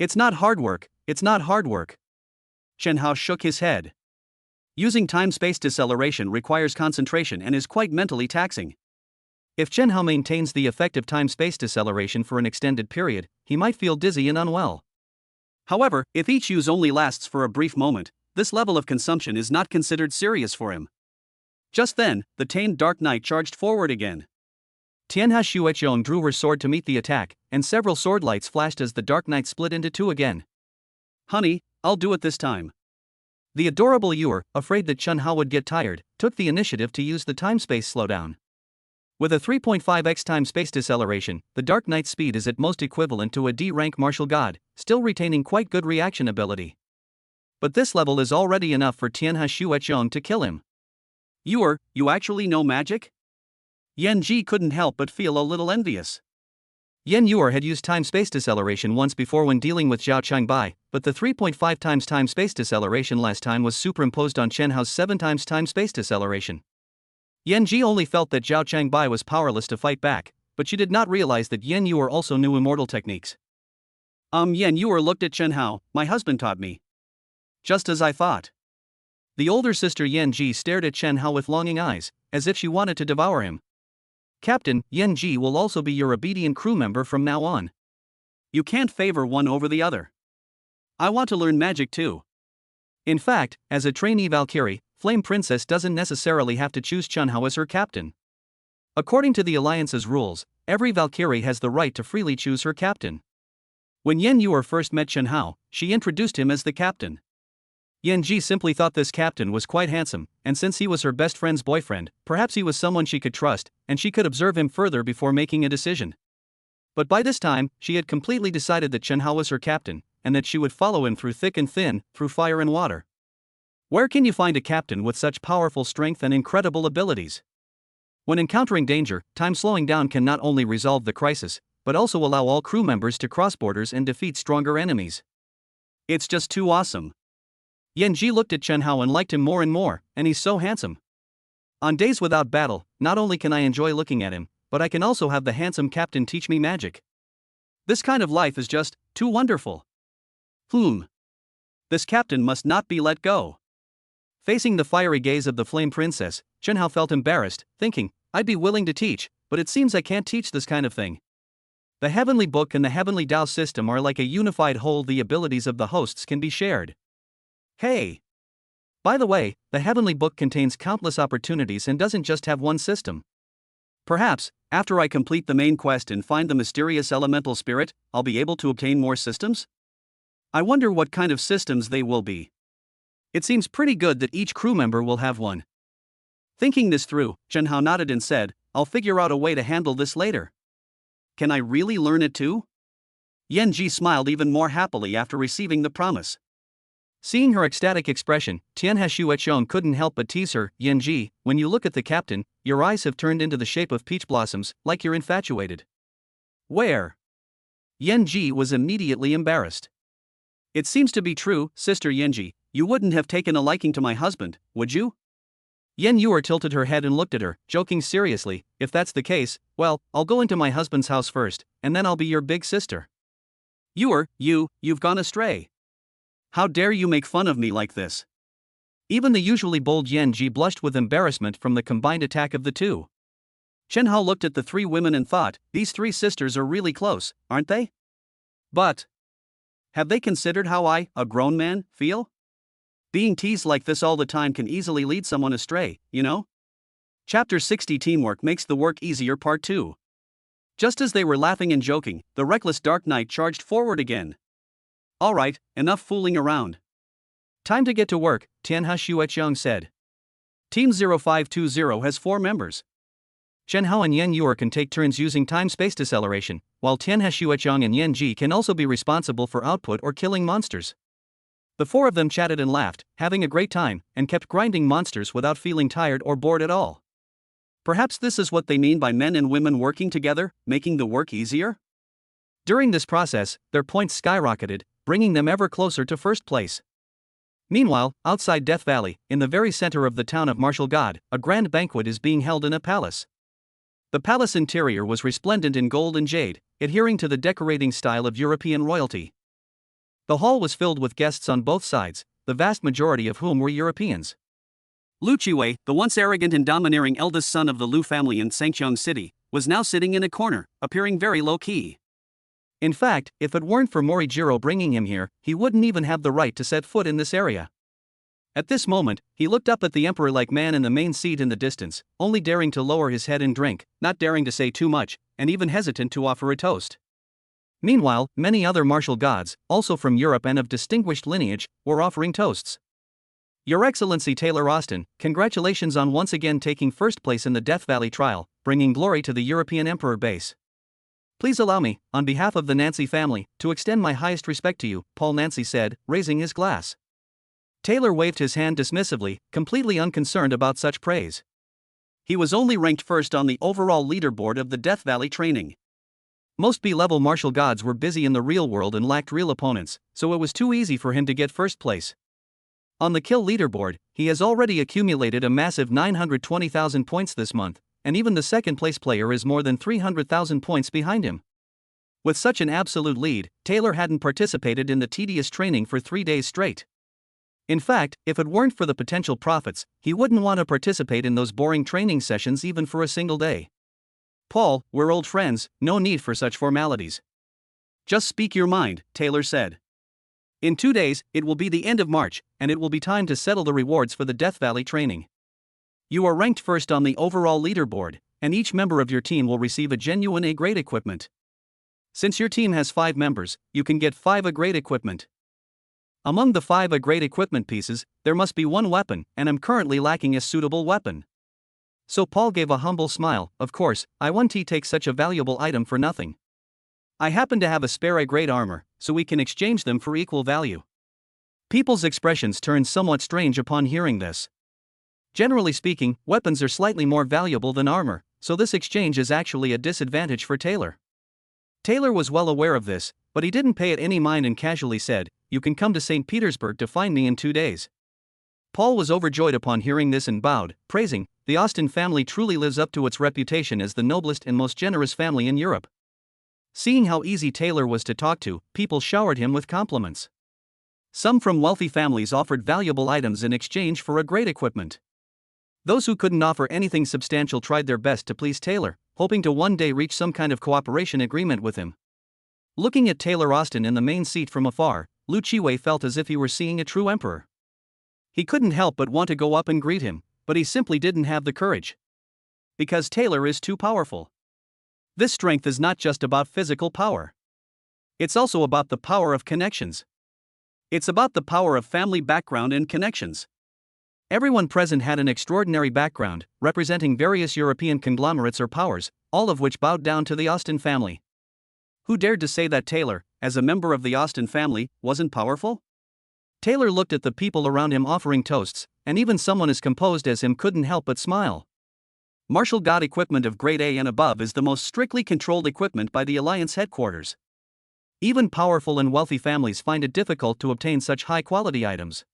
It's not hard work, it's not hard work." Chen Hao shook his head. Using time-space deceleration requires concentration and is quite mentally taxing. If Chen Hao maintains the effective time-space deceleration for an extended period, he might feel dizzy and unwell. However, if each use only lasts for a brief moment, this level of consumption is not considered serious for him. Just then, the tamed Dark Knight charged forward again. Tianhe Shueqiong drew her sword to meet the attack, and several sword lights flashed as the dark night split into two again. Honey, I'll do it this time. The adorable Yuer, afraid that Chen Hao would get tired, took the initiative to use the time-space slowdown. With a 3.5x time-space deceleration, the Dark Knight's speed is at most equivalent to a D-rank martial god, still retaining quite good reaction ability. But this level is already enough for Tianhe Shueqiong to kill him. Yuer, you actually know magic? Yan Ji couldn't help but feel a little envious. Yan Yuer had used time-space deceleration once before when dealing with Zhao Changbai, but the 3.5 times time-space deceleration last time was superimposed on Chen Hao's 7 times time-space deceleration. Yan Ji only felt that Zhao Changbai was powerless to fight back, but she did not realize that Yan Yuer also knew immortal techniques. Yan Yuer looked at Chen Hao. My husband taught me. Just as I thought. The older sister Yan Ji stared at Chen Hao with longing eyes, as if she wanted to devour him. Captain, Yan Ji will also be your obedient crew member from now on. You can't favor one over the other. I want to learn magic too. In fact, as a trainee Valkyrie, Flame Princess doesn't necessarily have to choose Chen Hao as her captain. According to the Alliance's rules, every Valkyrie has the right to freely choose her captain. When Yan Yuer first met Chen Hao, she introduced him as the captain. Yan Ji simply thought this captain was quite handsome, and since he was her best friend's boyfriend, perhaps he was someone she could trust, and she could observe him further before making a decision. But by this time, she had completely decided that Chen Hao was her captain, and that she would follow him through thick and thin, through fire and water. Where can you find a captain with such powerful strength and incredible abilities? When encountering danger, time slowing down can not only resolve the crisis, but also allow all crew members to cross borders and defeat stronger enemies. It's just too awesome. Yan Ji looked at Chen Hao and liked him more and more, and he's so handsome. On days without battle, not only can I enjoy looking at him, but I can also have the handsome captain teach me magic. This kind of life is just too wonderful. This captain must not be let go. Facing the fiery gaze of the Flame Princess, Chen Hao felt embarrassed, thinking, I'd be willing to teach, but it seems I can't teach this kind of thing. The Heavenly Book and the Heavenly Dao system are like a unified whole. The abilities of the hosts can be shared. Hey! By the way, the Heavenly Book contains countless opportunities and doesn't just have one system. Perhaps, after I complete the main quest and find the mysterious elemental spirit, I'll be able to obtain more systems? I wonder what kind of systems they will be. It seems pretty good that each crew member will have one. Thinking this through, Chen Hao nodded and said, I'll figure out a way to handle this later. Can I really learn it too? Yan Ji smiled even more happily after receiving the promise. Seeing her ecstatic expression, Tianhe Shueqiong couldn't help but tease her. Yan Ji, when you look at the captain, your eyes have turned into the shape of peach blossoms, like you're infatuated. Where? Yan Ji was immediately embarrassed. It seems to be true, Sister Yan Ji. You wouldn't have taken a liking to my husband, would you? Yan Yuer tilted her head and looked at her, joking seriously, if that's the case, well, I'll go into my husband's house first, and then I'll be your big sister. Yuer, you've gone astray. How dare you make fun of me like this? Even the usually bold Yan Ji blushed with embarrassment from the combined attack of the two. Chen Hao looked at the three women and thought, these three sisters are really close, aren't they? But have they considered how I, a grown man, feel? Being teased like this all the time can easily lead someone astray, you know? Chapter 60 Teamwork Makes the Work Easier Part 2. Just as they were laughing and joking, the reckless Dark Knight charged forward again. Alright, enough fooling around. Time to get to work, Tianhe Shueqiong said. Team 0520 has 4 members. Chen Hao and Yan Yuer can take turns using time-space deceleration, while Tianhe Shueqiong and Yan Ji can also be responsible for output or killing monsters. The 4 of them chatted and laughed, having a great time, and kept grinding monsters without feeling tired or bored at all. Perhaps this is what they mean by men and women working together, making the work easier? During this process, their points skyrocketed, bringing them ever closer to first place. Meanwhile, outside Death Valley, in the very center of the town of Martial God, a grand banquet is being held in a palace. The palace interior was resplendent in gold and jade, adhering to the decorating style of European royalty. The hall was filled with guests on both sides, the vast majority of whom were Europeans. Lu Qiwei, the once arrogant and domineering eldest son of the Lu family in Sangqiang City, was now sitting in a corner, appearing very low-key. In fact, if it weren't for Morijiro bringing him here, he wouldn't even have the right to set foot in this area. At this moment, he looked up at the emperor-like man in the main seat in the distance, only daring to lower his head and drink, not daring to say too much, and even hesitant to offer a toast. Meanwhile, many other martial gods, also from Europe and of distinguished lineage, were offering toasts. Your Excellency Taylor Austin, congratulations on once again taking first place in the Death Valley trial, bringing glory to the European Emperor base. Please allow me, on behalf of the Nancy family, to extend my highest respect to you, Paul Nancy said, raising his glass. Taylor waved his hand dismissively, completely unconcerned about such praise. He was only ranked first on the overall leaderboard of the Death Valley training. Most B-level martial gods were busy in the real world and lacked real opponents, so it was too easy for him to get first place. On the kill leaderboard, he has already accumulated a massive 920,000 points this month, and even the second place player is more than 300,000 points behind him. With such an absolute lead, Taylor hadn't participated in the tedious training for 3 days straight. In fact, if it weren't for the potential profits, he wouldn't want to participate in those boring training sessions even for a single day. Paul, we're old friends, no need for such formalities. Just speak your mind, Taylor said. In 2 days, it will be the end of March, and it will be time to settle the rewards for the Death Valley training. You are ranked first on the overall leaderboard, and each member of your team will receive a genuine A-grade equipment. Since your team has 5 members, you can get 5 A-grade equipment. Among the 5 A-grade equipment pieces, there must be 1 weapon, and I'm currently lacking a suitable weapon. So Paul gave a humble smile. Of course, I won't take such a valuable item for nothing. I happen to have a spare A-grade armor, so we can exchange them for equal value. People's expressions turned somewhat strange upon hearing this. Generally speaking, weapons are slightly more valuable than armor, so this exchange is actually a disadvantage for Taylor. Taylor was well aware of this, but he didn't pay it any mind and casually said, "You can come to St. Petersburg to find me in 2 days." Paul was overjoyed upon hearing this and bowed, praising, "The Austin family truly lives up to its reputation as the noblest and most generous family in Europe." Seeing how easy Taylor was to talk to, people showered him with compliments. Some from wealthy families offered valuable items in exchange for A-grade equipment. Those who couldn't offer anything substantial tried their best to please Taylor, hoping to one day reach some kind of cooperation agreement with him. Looking at Taylor Austin in the main seat from afar, Lu Chiwei felt as if he were seeing a true emperor. He couldn't help but want to go up and greet him, but he simply didn't have the courage. Because Taylor is too powerful. This strength is not just about physical power. It's also about the power of connections. It's about the power of family background and connections. Everyone present had an extraordinary background, representing various European conglomerates or powers, all of which bowed down to the Austin family. Who dared to say that Taylor, as a member of the Austin family, wasn't powerful? Taylor looked at the people around him offering toasts, and even someone as composed as him couldn't help but smile. Martial god equipment of grade A and above is the most strictly controlled equipment by the Alliance headquarters. Even powerful and wealthy families find it difficult to obtain such high-quality items.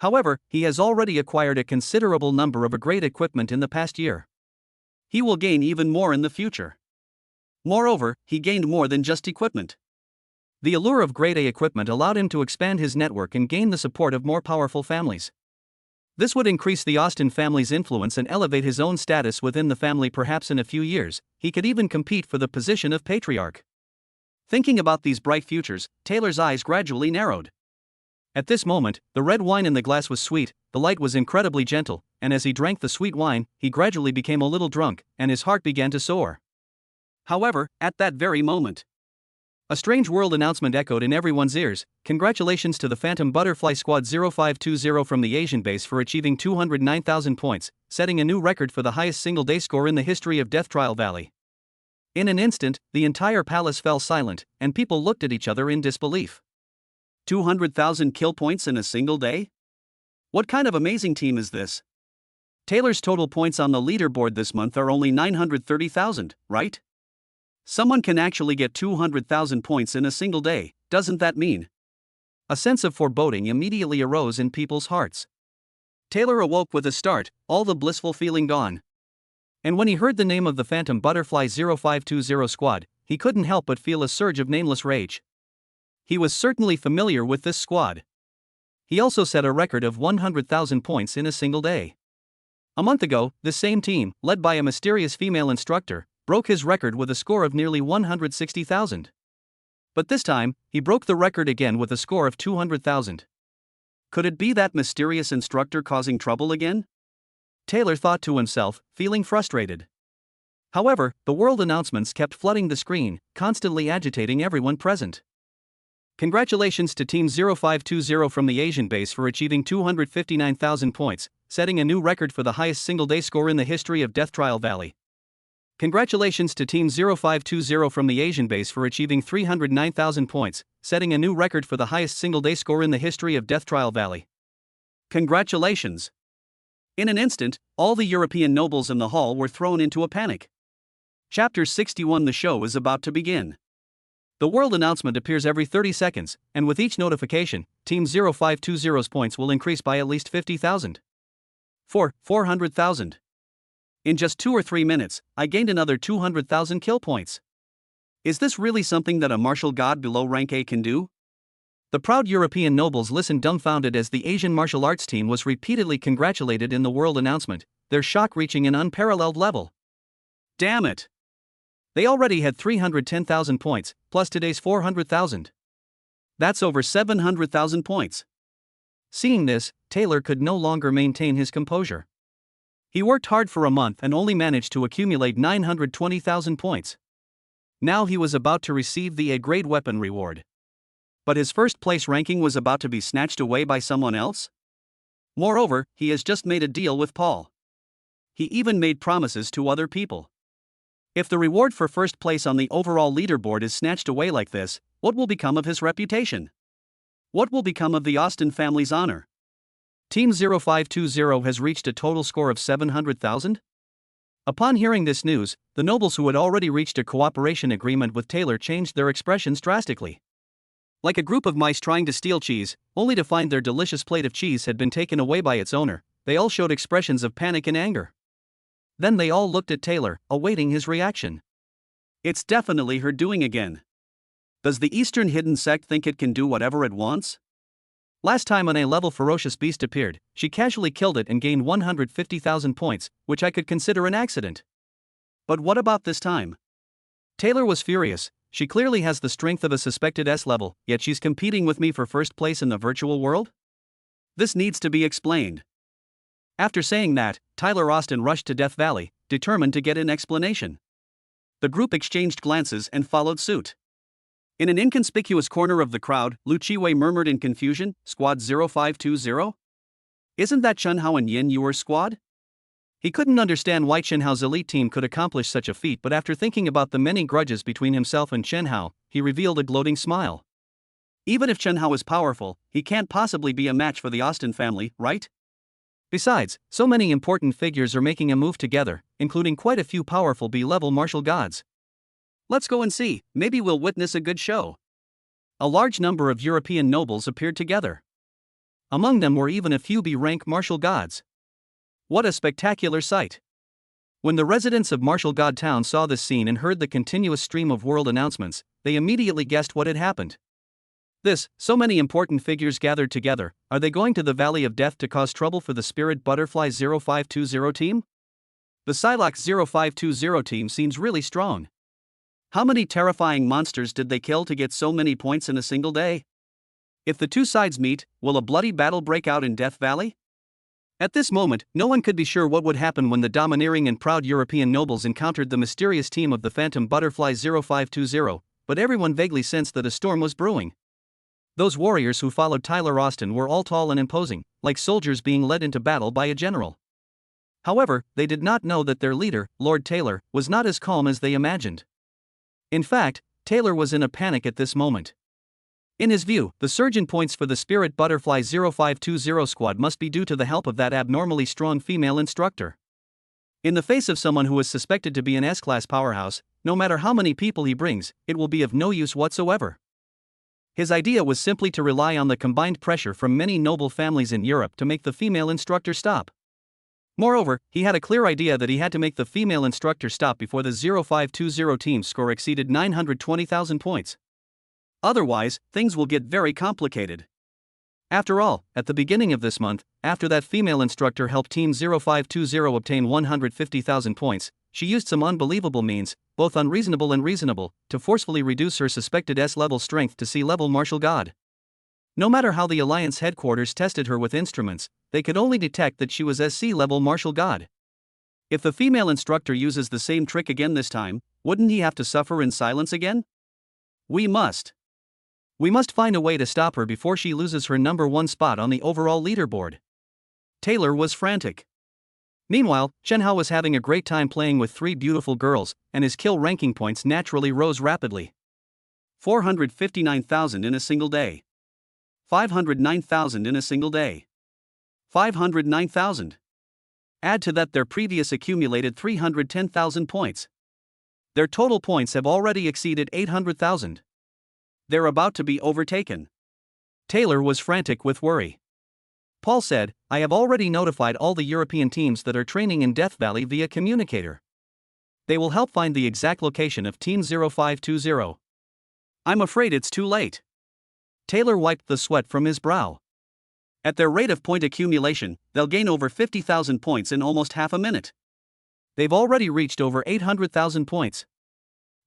However, he has already acquired a considerable number of A-grade equipment in the past year. He will gain even more in the future. Moreover, he gained more than just equipment. The allure of grade A equipment allowed him to expand his network and gain the support of more powerful families. This would increase the Austin family's influence and elevate his own status within the family. Perhaps in a few years, he could even compete for the position of patriarch. Thinking about these bright futures, Taylor's eyes gradually narrowed. At this moment, the red wine in the glass was sweet, the light was incredibly gentle, and as he drank the sweet wine, he gradually became a little drunk, and his heart began to soar. However, at that very moment, a strange world announcement echoed in everyone's ears. Congratulations to the Phantom Butterfly Squad 0520 from the Asian base for achieving 209,000 points, setting a new record for the highest single-day score in the history of Death Trial Valley. In an instant, the entire palace fell silent, and people looked at each other in disbelief. 200,000 kill points in a single day? What kind of amazing team is this? Taylor's total points on the leaderboard this month are only 930,000, right? Someone can actually get 200,000 points in a single day, doesn't that mean? A sense of foreboding immediately arose in people's hearts. Taylor awoke with a start, all the blissful feeling gone. And when he heard the name of the Phantom Butterfly 0520 squad, he couldn't help but feel a surge of nameless rage. He was certainly familiar with this squad. He also set a record of 100,000 points in a single day. A month ago, this same team, led by a mysterious female instructor, broke his record with a score of nearly 160,000. But this time, he broke the record again with a score of 200,000. Could it be that mysterious instructor causing trouble again? Taylor thought to himself, feeling frustrated. However, the world announcements kept flooding the screen, constantly agitating everyone present. Congratulations to Team 0520 from the Asian base for achieving 259,000 points, setting a new record for the highest single-day score in the history of Death Trial Valley. Congratulations to Team 0520 from the Asian base for achieving 309,000 points, setting a new record for the highest single-day score in the history of Death Trial Valley. Congratulations! In an instant, all the European nobles in the hall were thrown into a panic. Chapter 61. The show is about to begin. The world announcement appears every 30 seconds, and with each notification, Team 0520's points will increase by at least 50,000. 400,000. In just 2 or 3 minutes, I gained another 200,000 kill points. Is this really something that a martial god below rank A can do? The proud European nobles listened dumbfounded as the Asian martial arts team was repeatedly congratulated in the world announcement, their shock reaching an unparalleled level. Damn it! They already had 310,000 points, plus today's 400,000. That's over 700,000 points. Seeing this, Taylor could no longer maintain his composure. He worked hard for a month and only managed to accumulate 920,000 points. Now he was about to receive the A-grade weapon reward. But his first place ranking was about to be snatched away by someone else? Moreover, he has just made a deal with Paul. He even made promises to other people. If the reward for first place on the overall leaderboard is snatched away like this, what will become of his reputation? What will become of the Austin family's honor? Team 0520 has reached a total score of 700,000? Upon hearing this news, the nobles who had already reached a cooperation agreement with Taylor changed their expressions drastically. Like a group of mice trying to steal cheese, only to find their delicious plate of cheese had been taken away by its owner, they all showed expressions of panic and anger. Then they all looked at Taylor, awaiting his reaction. It's definitely her doing again. Does the Eastern Hidden Sect think it can do whatever it wants? Last time an A-level ferocious beast appeared, she casually killed it and gained 150,000 points, which I could consider an accident. But what about this time? Taylor was furious. She clearly has the strength of a suspected S-level, yet she's competing with me for first place in the virtual world? This needs to be explained. After saying that, Tyler Austin rushed to Death Valley, determined to get an explanation. The group exchanged glances and followed suit. In an inconspicuous corner of the crowd, Lu Chiwei murmured in confusion, "Squad 0520? Isn't that Chen Hao and Yin Yuer's squad?" He couldn't understand why Chen Hao's elite team could accomplish such a feat, but after thinking about the many grudges between himself and Chen Hao, he revealed a gloating smile. Even if Chen Hao is powerful, he can't possibly be a match for the Austin family, right? Besides, so many important figures are making a move together, including quite a few powerful B-level martial gods. Let's go and see, maybe we'll witness a good show. A large number of European nobles appeared together. Among them were even a few B-rank martial gods. What a spectacular sight! When the residents of Martial God Town saw this scene and heard the continuous stream of world announcements, they immediately guessed what had happened. So many important figures gathered together, are they going to the Valley of Death to cause trouble for the Spirit Butterfly 0520 team? The Psylocke 0520 team seems really strong. How many terrifying monsters did they kill to get so many points in a single day? If the two sides meet, will a bloody battle break out in Death Valley? At this moment, no one could be sure what would happen when the domineering and proud European nobles encountered the mysterious team of the Phantom Butterfly 0520, but everyone vaguely sensed that a storm was brewing. Those warriors who followed Tyler Austin were all tall and imposing, like soldiers being led into battle by a general. However, they did not know that their leader, Lord Taylor, was not as calm as they imagined. In fact, Taylor was in a panic at this moment. In his view, the surge in points for the Spirit Butterfly 0520 squad must be due to the help of that abnormally strong female instructor. In the face of someone who is suspected to be an S-class powerhouse, no matter how many people he brings, it will be of no use whatsoever. His idea was simply to rely on the combined pressure from many noble families in Europe to make the female instructor stop. Moreover, he had a clear idea that he had to make the female instructor stop before the 0520 team's score exceeded 920,000 points. Otherwise, things will get very complicated. After all, at the beginning of this month, after that female instructor helped Team 0520 obtain 150,000 points, she used some unbelievable means, both unreasonable and reasonable, to forcefully reduce her suspected S-level strength to C-level martial god. No matter how the Alliance headquarters tested her with instruments, they could only detect that she was SC-level martial god. If the female instructor uses the same trick again this time, wouldn't he have to suffer in silence again? We must find a way to stop her before she loses her #1 spot on the overall leaderboard. Taylor was frantic. Meanwhile, Chen Hao was having a great time playing with 3 beautiful girls, and his kill ranking points naturally rose rapidly. 459,000 in a single day. 509,000 in a single day. 509,000. Add to that their previous accumulated 310,000 points. Their total points have already exceeded 800,000. They're about to be overtaken. Taylor was frantic with worry. Paul said, "I have already notified all the European teams that are training in Death Valley via communicator. They will help find the exact location of Team 0520. I'm afraid it's too late." Taylor wiped the sweat from his brow. At their rate of point accumulation, they'll gain over 50,000 points in almost half a minute. They've already reached over 800,000 points.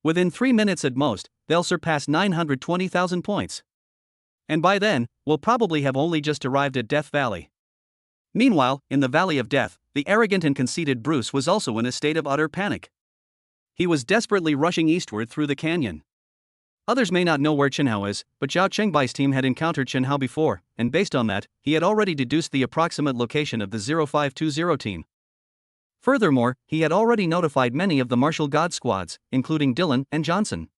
Within 3 minutes at most, they'll surpass 920,000 points. And by then, we'll probably have only just arrived at Death Valley. Meanwhile, in the Valley of Death, the arrogant and conceited Bruce was also in a state of utter panic. He was desperately rushing eastward through the canyon. Others may not know where Chen Hao is, but Zhao Chengbai's team had encountered Chen Hao before, and based on that, he had already deduced the approximate location of the 0520 team. Furthermore, he had already notified many of the martial god squads, including Dylan and Johnson.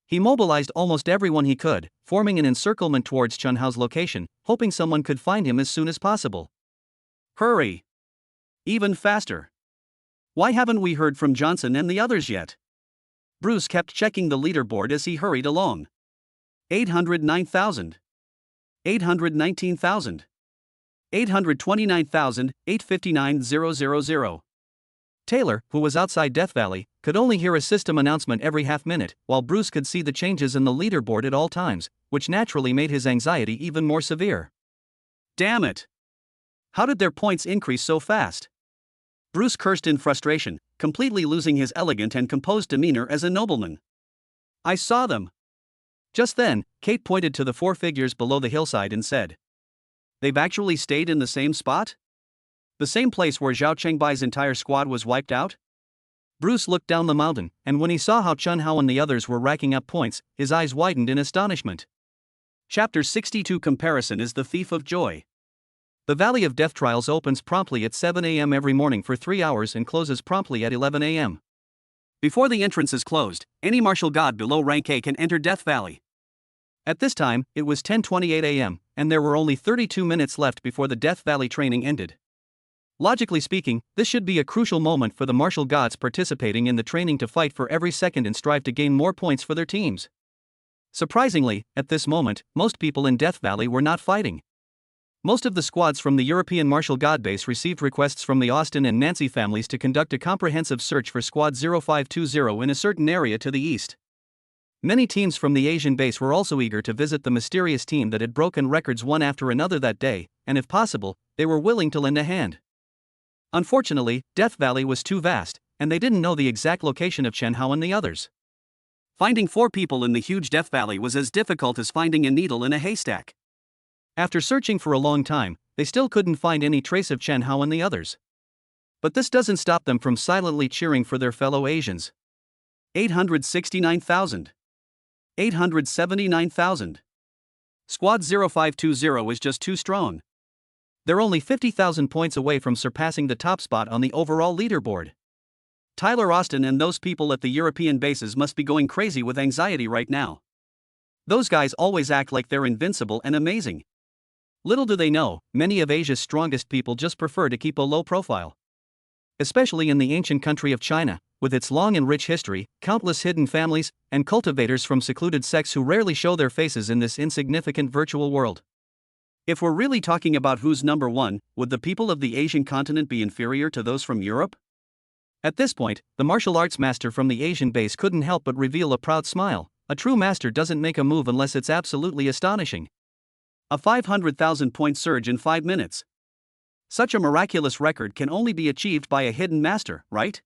He mobilized almost everyone he could, forming an encirclement towards Chen Hao's location, hoping someone could find him as soon as possible. Hurry! Even faster! Why haven't we heard from Johnson and the others yet? Bruce kept checking the leaderboard as he hurried along. 809,000. 819,000. 829,000, 859,000. Taylor, who was outside Death Valley, could only hear a system announcement every half minute, while Bruce could see the changes in the leaderboard at all times, which naturally made his anxiety even more severe. Damn it! How did their points increase so fast? Bruce cursed in frustration, completely losing his elegant and composed demeanor as a nobleman. I saw them. Just then, Kate pointed to the 4 figures below the hillside and said, "They've actually stayed in the same spot? The same place where Zhao Chengbai's entire squad was wiped out?" Bruce looked down the mountain, and when he saw how Chen Hao and the others were racking up points, his eyes widened in astonishment. Chapter 62 Comparison is the thief of joy. The Valley of Death Trials opens promptly at 7 a.m. every morning for 3 hours and closes promptly at 11 a.m. Before the entrance is closed, any martial god below rank A can enter Death Valley. At this time, it was 10:28 a.m., and there were only 32 minutes left before the Death Valley training ended. Logically speaking, this should be a crucial moment for the martial gods participating in the training to fight for every second and strive to gain more points for their teams. Surprisingly, at this moment, most people in Death Valley were not fighting. Most of the squads from the European Martial God Base received requests from the Austin and Nancy families to conduct a comprehensive search for Squad 0520 in a certain area to the east. Many teams from the Asian base were also eager to visit the mysterious team that had broken records one after another that day, and if possible, they were willing to lend a hand. Unfortunately, Death Valley was too vast, and they didn't know the exact location of Chen Hao and the others. Finding 4 people in the huge Death Valley was as difficult as finding a needle in a haystack. After searching for a long time, they still couldn't find any trace of Chen Hao and the others. But this doesn't stop them from silently cheering for their fellow Asians. 869,000. 879,000. Squad 0520 is just too strong. They're only 50,000 points away from surpassing the top spot on the overall leaderboard. Tyler Austin and those people at the European bases must be going crazy with anxiety right now. Those guys always act like they're invincible and amazing. Little do they know, many of Asia's strongest people just prefer to keep a low profile. Especially in the ancient country of China, with its long and rich history, countless hidden families, and cultivators from secluded sects who rarely show their faces in this insignificant virtual world. If we're really talking about who's number one, would the people of the Asian continent be inferior to those from Europe? At this point, the martial arts master from the Asian base couldn't help but reveal a proud smile. A true master doesn't make a move unless it's absolutely astonishing. A 500,000 point surge in 5 minutes. Such a miraculous record can only be achieved by a hidden master, right?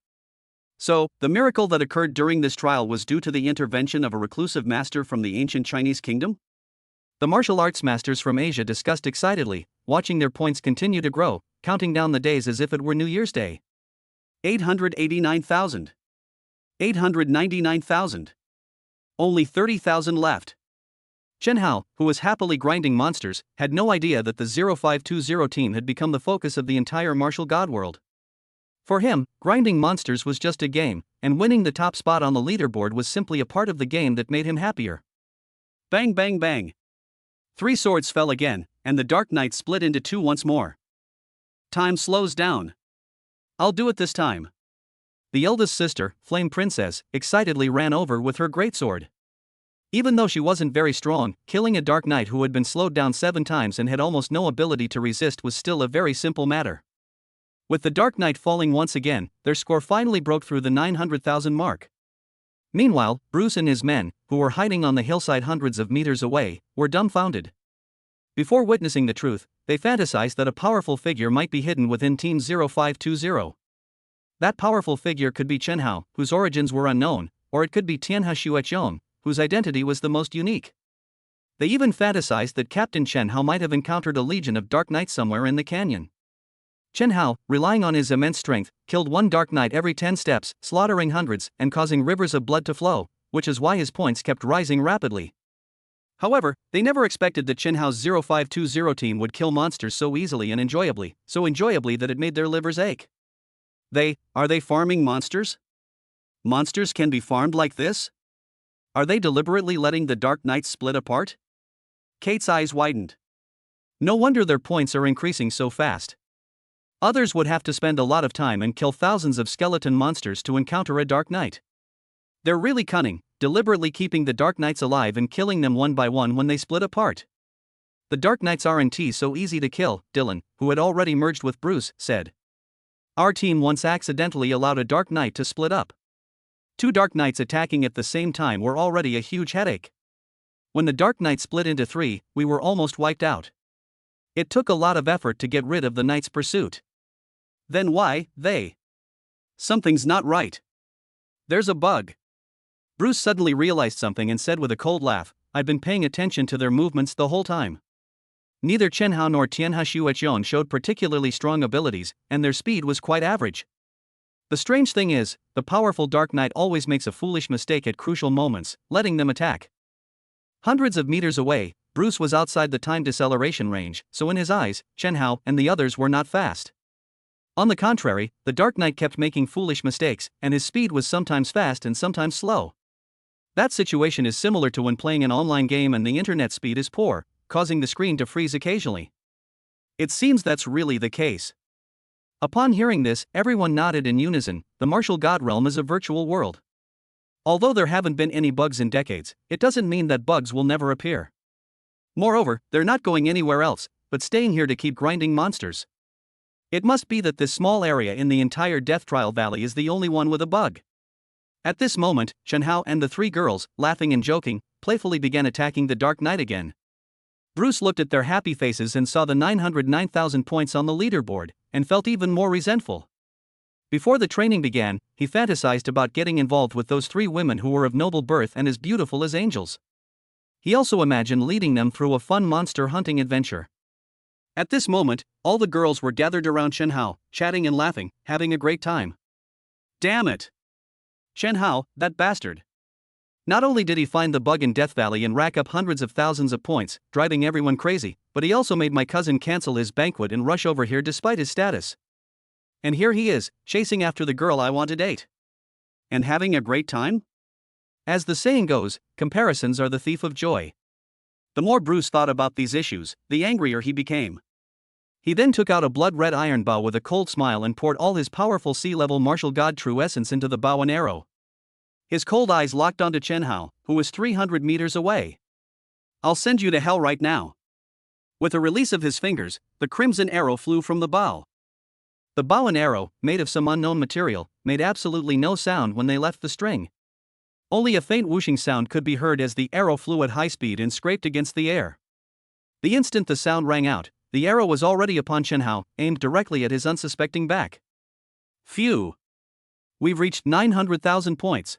So, the miracle that occurred during this trial was due to the intervention of a reclusive master from the ancient Chinese kingdom? The martial arts masters from Asia discussed excitedly, watching their points continue to grow, counting down the days as if it were New Year's Day. 889,000. 899,000. Only 30,000 left. Chen Hao, who was happily grinding monsters, had no idea that the 0520 team had become the focus of the entire martial god world. For him, grinding monsters was just a game, and winning the top spot on the leaderboard was simply a part of the game that made him happier. Bang bang bang. 3 swords fell again, and the Dark Knight split into 2 once more. Time slows down. I'll do it this time. The eldest sister, Flame Princess, excitedly ran over with her greatsword. Even though she wasn't very strong, killing a Dark Knight who had been slowed down 7 times and had almost no ability to resist was still a very simple matter. With the Dark Knight falling once again, their score finally broke through the 900,000 mark. Meanwhile, Bruce and his men, who were hiding on the hillside hundreds of meters away, were dumbfounded. Before witnessing the truth, they fantasized that a powerful figure might be hidden within Team 0520. That powerful figure could be Chen Hao, whose origins were unknown, or it could be Tianhe Xueqiong, whose identity was the most unique. They even fantasized that Captain Chen Hao might have encountered a legion of Dark Knights somewhere in the canyon. Chen Hao, relying on his immense strength, killed 1 Dark Knight every 10 steps, slaughtering hundreds and causing rivers of blood to flow, which is why his points kept rising rapidly. However, they never expected that Chen Hao's 0520 team would kill monsters so easily and enjoyably, so enjoyably that it made their livers ache. Are they farming monsters? Monsters can be farmed like this? Are they deliberately letting the Dark Knights split apart? Kate's eyes widened. No wonder their points are increasing so fast. Others would have to spend a lot of time and kill thousands of skeleton monsters to encounter a Dark Knight. They're really cunning, deliberately keeping the Dark Knights alive and killing them one by one when they split apart. The Dark Knights aren't so easy to kill, Dylan, who had already merged with Bruce, said. Our team once accidentally allowed a Dark Knight to split up. 2 Dark Knights attacking at the same time were already a huge headache. When the Dark Knight split into 3, we were almost wiped out. It took a lot of effort to get rid of the Knight's pursuit. Then why, Something's not right. There's a bug. Bruce suddenly realized something and said with a cold laugh, I've been paying attention to their movements the whole time. Neither Chen Hao nor Tianhe Xueqiong showed particularly strong abilities, and their speed was quite average. The strange thing is, the powerful Dark Knight always makes a foolish mistake at crucial moments, letting them attack. Hundreds of meters away, Bruce was outside the time deceleration range, so in his eyes, Chen Hao and the others were not fast. On the contrary, the Dark Knight kept making foolish mistakes, and his speed was sometimes fast and sometimes slow. That situation is similar to when playing an online game and the internet speed is poor, causing the screen to freeze occasionally. It seems that's really the case. Upon hearing this, everyone nodded in unison. The martial god realm is a virtual world. Although there haven't been any bugs in decades, it doesn't mean that bugs will never appear. Moreover, they're not going anywhere else, but staying here to keep grinding monsters. It must be that this small area in the entire Death Trial Valley is the only one with a bug. At this moment, Chen Hao and the 3 girls, laughing and joking, playfully began attacking the Dark Knight again. Bruce looked at their happy faces and saw the 909,000 points on the leaderboard, and felt even more resentful. Before the training began, he fantasized about getting involved with those 3 women who were of noble birth and as beautiful as angels. He also imagined leading them through a fun monster hunting adventure. At this moment, all the girls were gathered around Chen Hao, chatting and laughing, having a great time. Damn it! Chen Hao, that bastard. Not only did he find the bug in Death Valley and rack up hundreds of thousands of points, driving everyone crazy, but he also made my cousin cancel his banquet and rush over here despite his status. And here he is, chasing after the girl I want to date. And having a great time? As the saying goes, comparisons are the thief of joy. The more Bruce thought about these issues, the angrier he became. He then took out a blood-red iron bow with a cold smile and poured all his powerful sea-level martial god true essence into the bow and arrow. His cold eyes locked onto Chen Hao, who was 300 meters away. I'll send you to hell right now. With a release of his fingers, the crimson arrow flew from the bow. The bow and arrow, made of some unknown material, made absolutely no sound when they left the string. Only a faint whooshing sound could be heard as the arrow flew at high speed and scraped against the air. The instant the sound rang out, the arrow was already upon Chen Hao, aimed directly at his unsuspecting back. Phew! We've reached 900,000 points.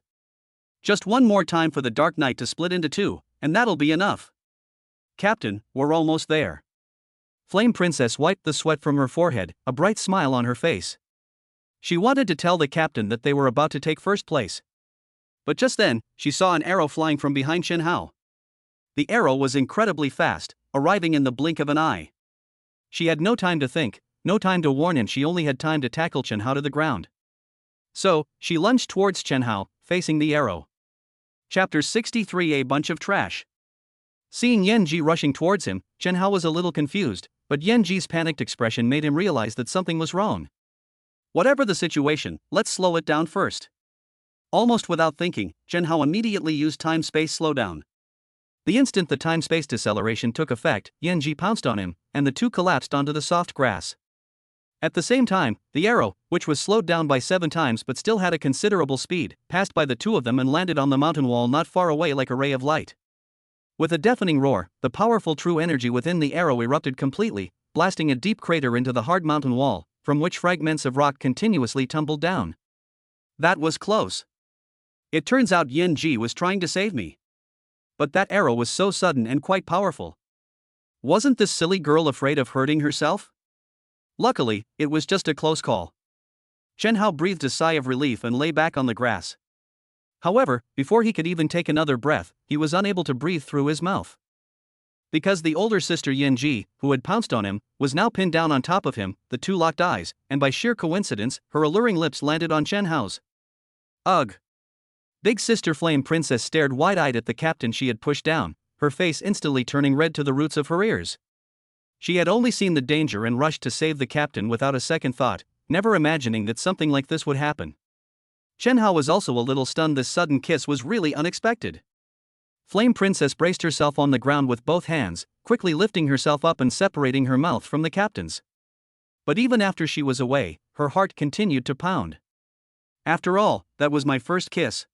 Just one more time for the Dark Knight to split into 2, and that'll be enough. Captain, we're almost there. Flame Princess wiped the sweat from her forehead, a bright smile on her face. She wanted to tell the captain that they were about to take first place. But just then, she saw an arrow flying from behind Chen Hao. The arrow was incredibly fast, arriving in the blink of an eye. She had no time to think, no time to warn him, she only had time to tackle Chen Hao to the ground. So, she lunged towards Chen Hao, facing the arrow. Chapter 63 A bunch of trash. Seeing Yan Ji rushing towards him, Chen Hao was a little confused, but Yan Ji's panicked expression made him realize that something was wrong. Whatever the situation, let's slow it down first. Almost without thinking, Chen Hao immediately used time-space slowdown. The instant the time-space deceleration took effect, Yan Ji pounced on him, and the two collapsed onto the soft grass. At the same time, the arrow, which was slowed down by 7 times but still had a considerable speed, passed by the two of them and landed on the mountain wall not far away like a ray of light. With a deafening roar, the powerful true energy within the arrow erupted completely, blasting a deep crater into the hard mountain wall, from which fragments of rock continuously tumbled down. That was close. It turns out Yan Ji was trying to save me. But that arrow was so sudden and quite powerful. Wasn't this silly girl afraid of hurting herself? Luckily, it was just a close call. Chen Hao breathed a sigh of relief and lay back on the grass. However, before he could even take another breath, he was unable to breathe through his mouth. Because the older sister Yan Ji, who had pounced on him, was now pinned down on top of him, the two locked eyes, and by sheer coincidence, her alluring lips landed on Chen Hao's. Ugh! Big sister Flame Princess stared wide-eyed at the captain she had pushed down, her face instantly turning red to the roots of her ears. She had only seen the danger and rushed to save the captain without a second thought, never imagining that something like this would happen. Chen Hao was also a little stunned. This sudden kiss was really unexpected. Flame Princess braced herself on the ground with both hands, quickly lifting herself up and separating her mouth from the captain's. But even after she was away, her heart continued to pound. After all, that was my first kiss.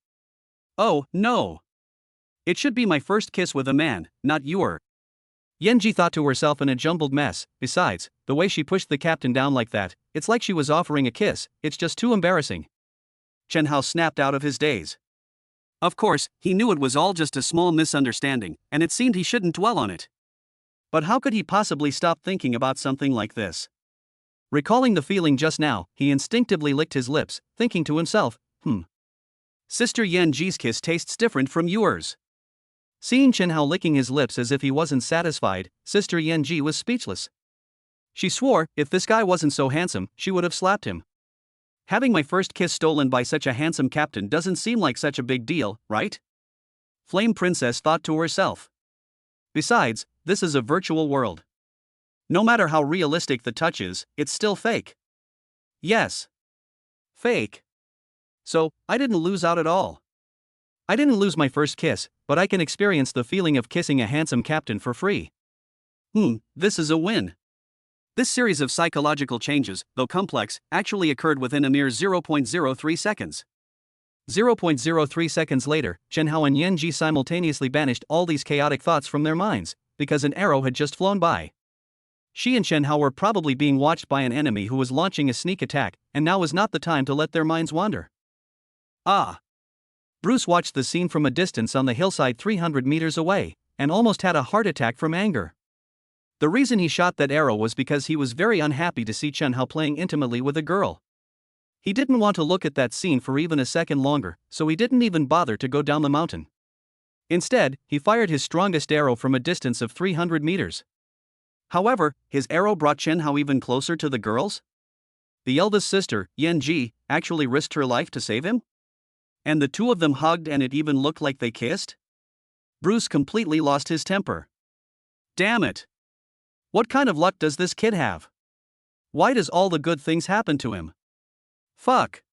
Oh, no! It should be my first kiss with a man, not your. Yan Ji thought to herself in a jumbled mess. Besides, the way she pushed the captain down like that, it's like she was offering a kiss, it's just too embarrassing. Chen Hao snapped out of his daze. Of course, he knew it was all just a small misunderstanding, and it seemed he shouldn't dwell on it. But how could he possibly stop thinking about something like this? Recalling the feeling just now, he instinctively licked his lips, thinking to himself, Sister Yan Ji's kiss tastes different from yours. Seeing Chen Hao licking his lips as if he wasn't satisfied, Sister Yan Ji was speechless. She swore, if this guy wasn't so handsome, she would have slapped him. Having my first kiss stolen by such a handsome captain doesn't seem like such a big deal, right? Flame Princess thought to herself. Besides, this is a virtual world. No matter how realistic the touch is, it's still fake. Yes. Fake. So, I didn't lose out at all. I didn't lose my first kiss, but I can experience the feeling of kissing a handsome captain for free. This is a win. This series of psychological changes, though complex, actually occurred within a mere 0.03 seconds. 0.03 seconds later, Chen Hao and Yan Ji simultaneously banished all these chaotic thoughts from their minds, because an arrow had just flown by. She and Chen Hao were probably being watched by an enemy who was launching a sneak attack, and now was not the time to let their minds wander. Ah! Bruce watched the scene from a distance on the hillside 300 meters away, and almost had a heart attack from anger. The reason he shot that arrow was because he was very unhappy to see Chen Hao playing intimately with a girl. He didn't want to look at that scene for even a second longer, so he didn't even bother to go down the mountain. Instead, he fired his strongest arrow from a distance of 300 meters. However, his arrow brought Chen Hao even closer to the girls. The eldest sister, Yan Ji, actually risked her life to save him? And the two of them hugged and it even looked like they kissed? Bruce completely lost his temper. Damn it! What kind of luck does this kid have? Why does all the good things happen to him? Fuck!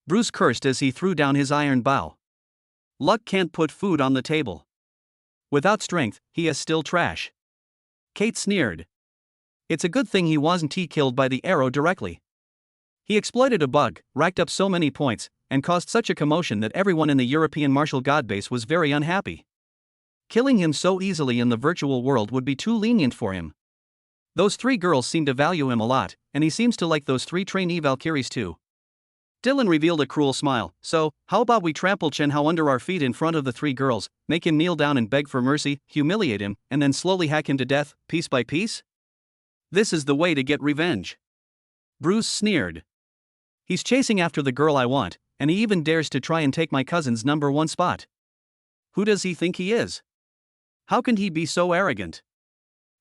Bruce cursed as he threw down his iron bow. Luck can't put food on the table. Without strength, he is still trash. Kate sneered. It's a good thing he wasn't killed by the arrow directly. He exploited a bug, racked up so many points, and caused such a commotion that everyone in the European martial god base was very unhappy. Killing him so easily in the virtual world would be too lenient for him. Those 3 girls seem to value him a lot, and he seems to like those 3 trainee Valkyries too. Dylan revealed a cruel smile. So, how about we trample Chen Hao under our feet in front of the three girls, make him kneel down and beg for mercy, humiliate him, and then slowly hack him to death, piece by piece? This is the way to get revenge. Bruce sneered. He's chasing after the girl I want, and he even dares to try and take my cousin's #1 spot. Who does he think he is? How can he be so arrogant?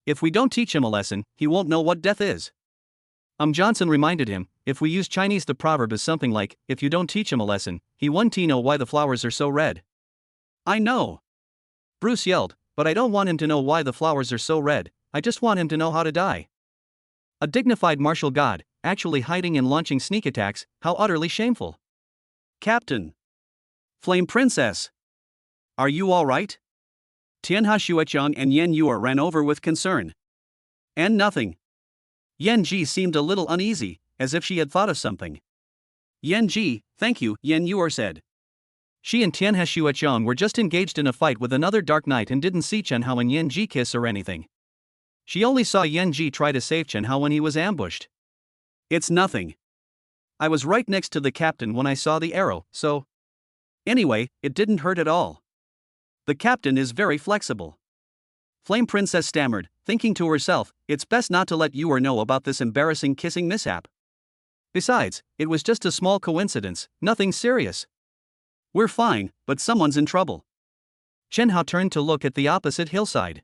If we don't teach him a lesson, he won't know what death is. Johnson reminded him, if we use Chinese, the proverb is something like, if you don't teach him a lesson, he won't know why the flowers are so red. I know. Bruce yelled, but I don't want him to know why the flowers are so red, I just want him to know how to die. A dignified martial god, actually hiding and launching sneak attacks, how utterly shameful. Captain. Flame Princess. Are you alright? Tianhe Xueqiang and Yan Yuer ran over with concern. And nothing. Yan Ji seemed a little uneasy, as if she had thought of something. Yan Ji, thank you, Yan Yuer said. She and Tianhe Xueqiang were just engaged in a fight with another Dark Knight and didn't see Chen Hao and Yan Ji kiss or anything. She only saw Yan Ji try to save Chen Hao when he was ambushed. It's nothing. I was right next to the captain when I saw the arrow, so. Anyway, it didn't hurt at all. The captain is very flexible. Flame Princess stammered, thinking to herself, it's best not to let Yuer know about this embarrassing kissing mishap. Besides, it was just a small coincidence, nothing serious. We're fine, but someone's in trouble. Chen Hao turned to look at the opposite hillside.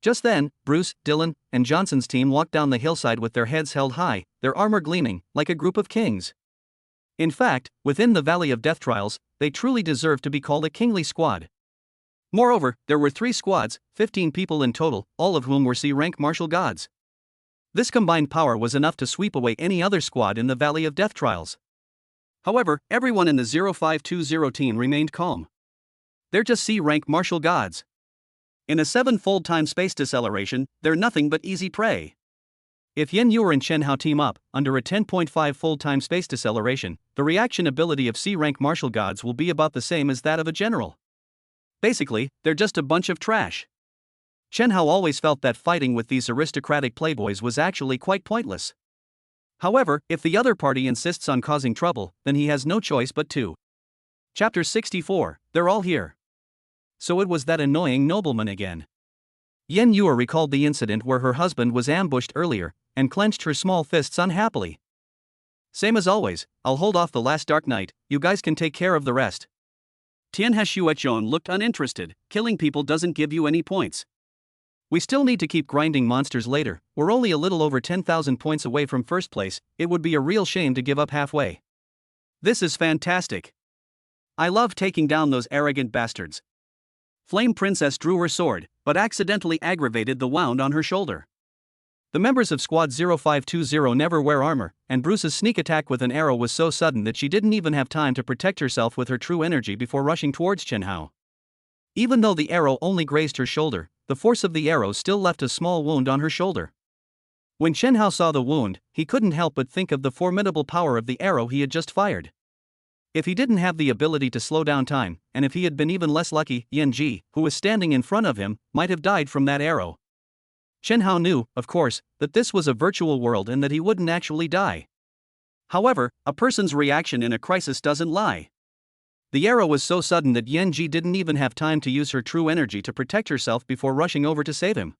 Just then, Bruce, Dylan, and Johnson's team walked down the hillside with their heads held high, their armor gleaming, like a group of kings. In fact, within the Valley of Death Trials, they truly deserve to be called a kingly squad. Moreover, there were 3 squads, 15 people in total, all of whom were C-rank martial gods. This combined power was enough to sweep away any other squad in the Valley of Death Trials. However, everyone in the 0520 team remained calm. They're just C-rank martial gods. In a 7-fold time-space deceleration, they're nothing but easy prey. If Yan Yuer and Chen Hao team up, under a 10.5-fold time-space deceleration, the reaction ability of C-rank martial gods will be about the same as that of a general. Basically, they're just a bunch of trash. Chen Hao always felt that fighting with these aristocratic playboys was actually quite pointless. However, if the other party insists on causing trouble, then he has no choice but to. Chapter 64, they're all here. So it was that annoying nobleman again. Yan Yuer recalled the incident where her husband was ambushed earlier, and clenched her small fists unhappily. Same as always, I'll hold off the last Dark Knight, you guys can take care of the rest. Tianhe Xueqiang looked uninterested, killing people doesn't give you any points. We still need to keep grinding monsters later, we're only a little over 10,000 points away from first place, it would be a real shame to give up halfway. This is fantastic. I love taking down those arrogant bastards. Flame Princess drew her sword, but accidentally aggravated the wound on her shoulder. The members of Squad 0520 never wear armor, and Bruce's sneak attack with an arrow was so sudden that she didn't even have time to protect herself with her true energy before rushing towards Chen Hao. Even though the arrow only grazed her shoulder, the force of the arrow still left a small wound on her shoulder. When Chen Hao saw the wound, he couldn't help but think of the formidable power of the arrow he had just fired. If he didn't have the ability to slow down time, and if he had been even less lucky, Yan Ji, who was standing in front of him, might have died from that arrow. Chen Hao knew, of course, that this was a virtual world and that he wouldn't actually die. However, a person's reaction in a crisis doesn't lie. The arrow was so sudden that Yan Ji didn't even have time to use her true energy to protect herself before rushing over to save him.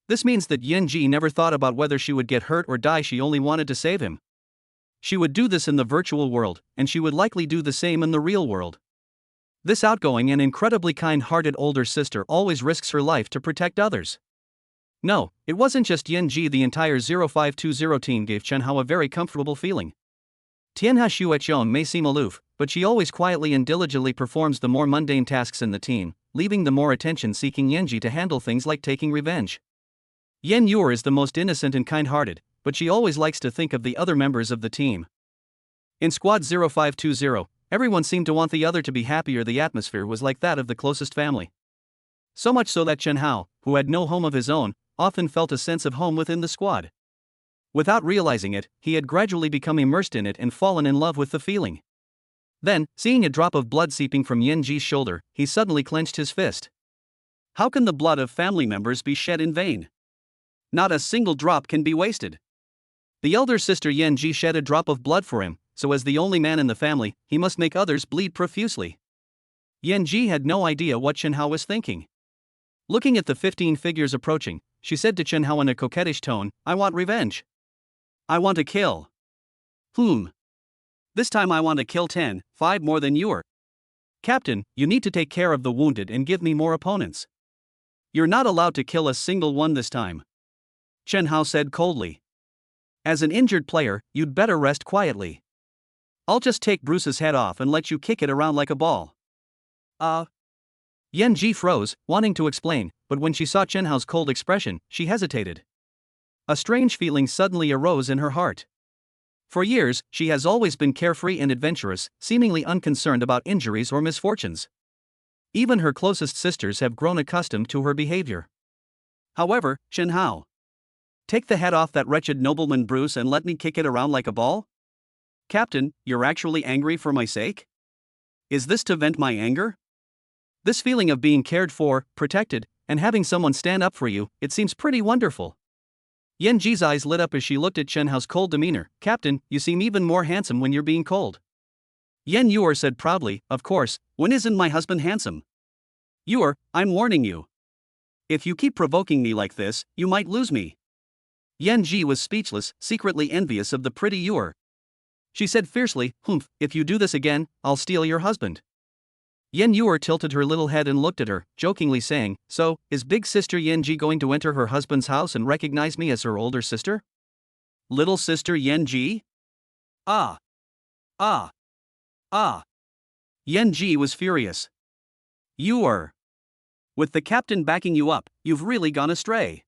This means that Yan Ji never thought about whether she would get hurt or die, she only wanted to save him. She would do this in the virtual world, and she would likely do the same in the real world. This outgoing and incredibly kind-hearted older sister always risks her life to protect others. No, it wasn't just Yan Ji, the entire 0520 team gave Chen Hao a very comfortable feeling. Tianhe Xueqiang may seem aloof, but she always quietly and diligently performs the more mundane tasks in the team, leaving the more attention-seeking Yan Ji to handle things like taking revenge. Yan Yuer is the most innocent and kind-hearted, but she always likes to think of the other members of the team. In Squad 0520, everyone seemed to want the other to be happier. The atmosphere was like that of the closest family. So much so that Chen Hao, who had no home of his own, often felt a sense of home within the squad. Without realizing it, he had gradually become immersed in it and fallen in love with the feeling. Then, seeing a drop of blood seeping from Yan Ji's shoulder, he suddenly clenched his fist. How can the blood of family members be shed in vain? Not a single drop can be wasted. The elder sister Yan Ji shed a drop of blood for him, so as the only man in the family, he must make others bleed profusely. Yan Ji had no idea what Chen Hao was thinking. Looking at the 15 figures approaching, she said to Chen Hao in a coquettish tone, "I want revenge. I want to kill. This time I want to kill 10, 5 more than you are. Captain, you need to take care of the wounded and give me more opponents. You're not allowed to kill a single one this time," Chen Hao said coldly. "As an injured player, you'd better rest quietly. I'll just take Bruce's head off and let you kick it around like a ball." Yan Ji froze, wanting to explain, but when she saw Chen Hao's cold expression, she hesitated. A strange feeling suddenly arose in her heart. For years, she has always been carefree and adventurous, seemingly unconcerned about injuries or misfortunes. Even her closest sisters have grown accustomed to her behavior. However, Chen Hao, take the head off that wretched nobleman Bruce and let me kick it around like a ball? Captain, you're actually angry for my sake? Is this to vent my anger? This feeling of being cared for, protected, and having someone stand up for you, it seems pretty wonderful. Yan Ji's eyes lit up as she looked at Chen Hao's cold demeanor. "Captain, you seem even more handsome when you're being cold." Yan Yuer said proudly, "Of course, when isn't my husband handsome? Yuer, I'm warning you. If you keep provoking me like this, you might lose me." Yan Ji was speechless, secretly envious of the pretty Yuer. She said fiercely, "If you do this again, I'll steal your husband." Yan Yuer tilted her little head and looked at her, jokingly saying, "So, is big sister Yan Ji going to enter her husband's house and recognize me as her older sister? Little sister Yan Ji?" Yan Ji was furious. "Yuer. With the captain backing you up, you've really gone astray."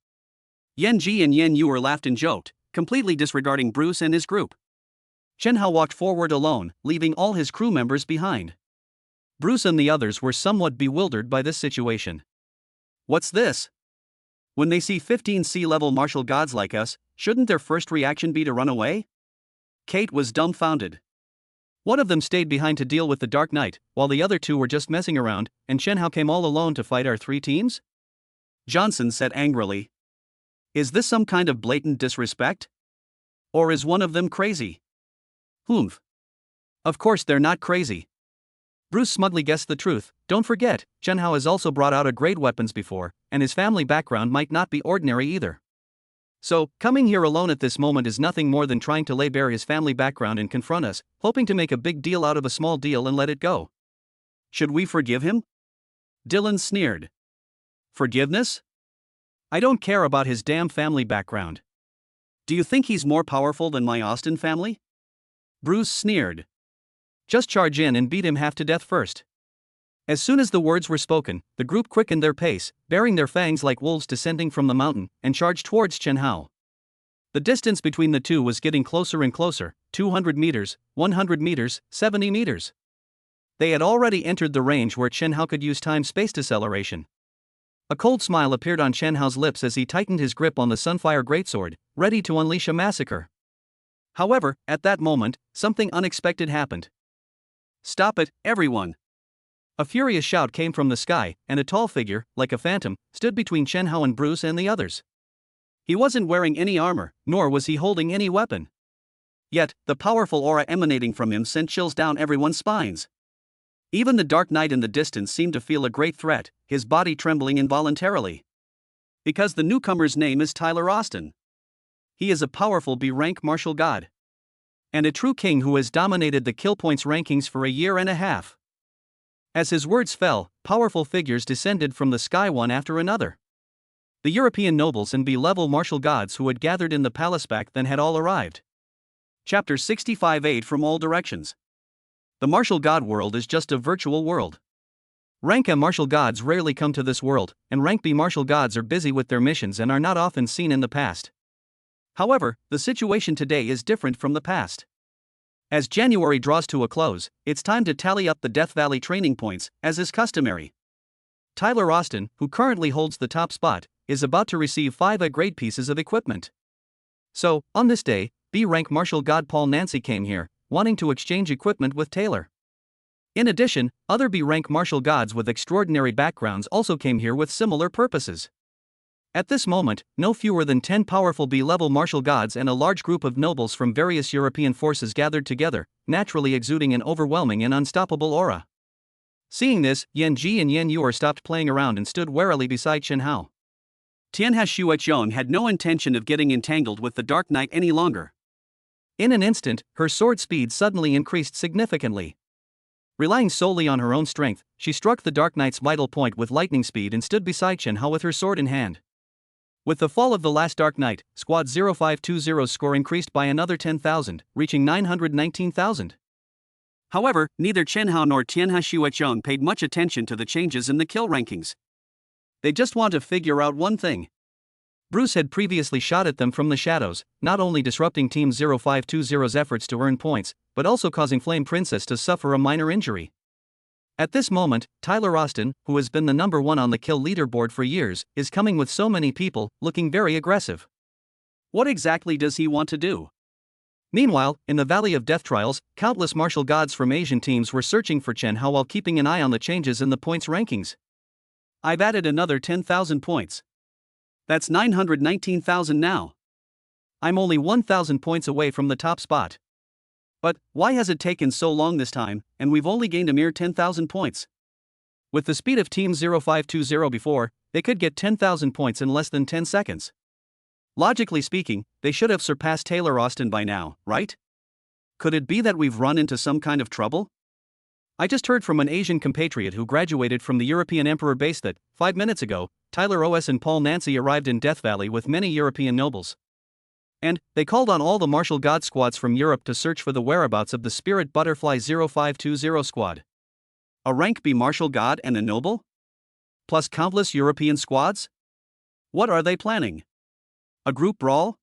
Yan Ji and Yan Yuer laughed and joked, completely disregarding Bruce and his group. Chen Hao walked forward alone, leaving all his crew members behind. Bruce and the others were somewhat bewildered by this situation. What's this? When they see 15 sea-level martial gods like us, shouldn't their first reaction be to run away? Kate was dumbfounded. One of them stayed behind to deal with the Dark Knight, while the other two were just messing around, and Chen Hao came all alone to fight our 3 teams? Johnson said angrily. Is this some kind of blatant disrespect? Or is one of them crazy? Of course they're not crazy. Bruce smugly guessed the truth. Don't forget, Chen Hao has also brought out a great weapons before, and his family background might not be ordinary either. So, coming here alone at this moment is nothing more than trying to lay bare his family background and confront us, hoping to make a big deal out of a small deal and let it go. Should we forgive him? Dylan sneered. Forgiveness? I don't care about his damn family background. Do you think he's more powerful than my Austin family? Bruce sneered. Just charge in and beat him half to death first. As soon as the words were spoken, the group quickened their pace, baring their fangs like wolves descending from the mountain, and charged towards Chen Hao. The distance between the two was getting closer and closer, 200 meters, 100 meters, 70 meters. They had already entered the range where Chen Hao could use time-space deceleration. A cold smile appeared on Chen Hao's lips as he tightened his grip on the Sunfire Greatsword, ready to unleash a massacre. However, at that moment, something unexpected happened. Stop it, everyone! A furious shout came from the sky, and a tall figure, like a phantom, stood between Chen Hao and Bruce and the others. He wasn't wearing any armor, nor was he holding any weapon. Yet, the powerful aura emanating from him sent chills down everyone's spines. Even the Dark Knight in the distance seemed to feel a great threat, his body trembling involuntarily. Because the newcomer's name is Tyler Austin. He is a powerful B-rank martial god. And a true king who has dominated the kill points rankings for a year and a half. As his words fell, powerful figures descended from the sky one after another. The European nobles and B-level martial gods who had gathered in the palace back then had all arrived. Chapter 65-8 from all directions. The martial god world is just a virtual world. Rank A martial gods rarely come to this world, and Rank B martial gods are busy with their missions and are not often seen in the past. However, the situation today is different from the past. As January draws to a close, it's time to tally up the Death Valley training points, as is customary. Tyler Austin, who currently holds the top spot, is about to receive 5 A-grade pieces of equipment. So, on this day, B-rank martial god Paul Nancy came here, wanting to exchange equipment with Taylor. In addition, other B-rank martial gods with extraordinary backgrounds also came here with similar purposes. At this moment, no fewer than 10 powerful B-level martial gods and a large group of nobles from various European forces gathered together, naturally exuding an overwhelming and unstoppable aura. Seeing this, Yan Ji and Yan Yuer stopped playing around and stood warily beside Chen Hao. Tianhe Shuozhong had no intention of getting entangled with the Dark Knight any longer. In an instant, her sword speed suddenly increased significantly. Relying solely on her own strength, she struck the Dark Knight's vital point with lightning speed and stood beside Chen Hao with her sword in hand. With the fall of the last Dark Knight, Squad 0520's score increased by another 10,000, reaching 919,000. However, neither Chen Hao nor Tianhe Shuozhong paid much attention to the changes in the kill rankings. They just want to figure out one thing. Bruce had previously shot at them from the shadows, not only disrupting Team 0520's efforts to earn points, but also causing Flame Princess to suffer a minor injury. At this moment, Tyler Austin, who has been the number one on the kill leaderboard for years, is coming with so many people, looking very aggressive. What exactly does he want to do? Meanwhile, in the Valley of Death Trials, countless martial gods from Asian teams were searching for Chen Hao while keeping an eye on the changes in the points rankings. I've added another 10,000 points. That's 919,000 now. I'm only 1,000 points away from the top spot. But why has it taken so long this time, and we've only gained a mere 10,000 points? With the speed of Team 0520 before, they could get 10,000 points in less than 10 seconds. Logically speaking, they should have surpassed Taylor Austin by now, right? Could it be that we've run into some kind of trouble? I just heard from an Asian compatriot who graduated from the European Emperor base that, 5 minutes ago, Tyler OS and Paul Nancy arrived in Death Valley with many European nobles. And they called on all the martial god squads from Europe to search for the whereabouts of the Spirit Butterfly 0520 squad. A rank B martial god and a noble? Plus countless European squads? What are they planning? A group brawl?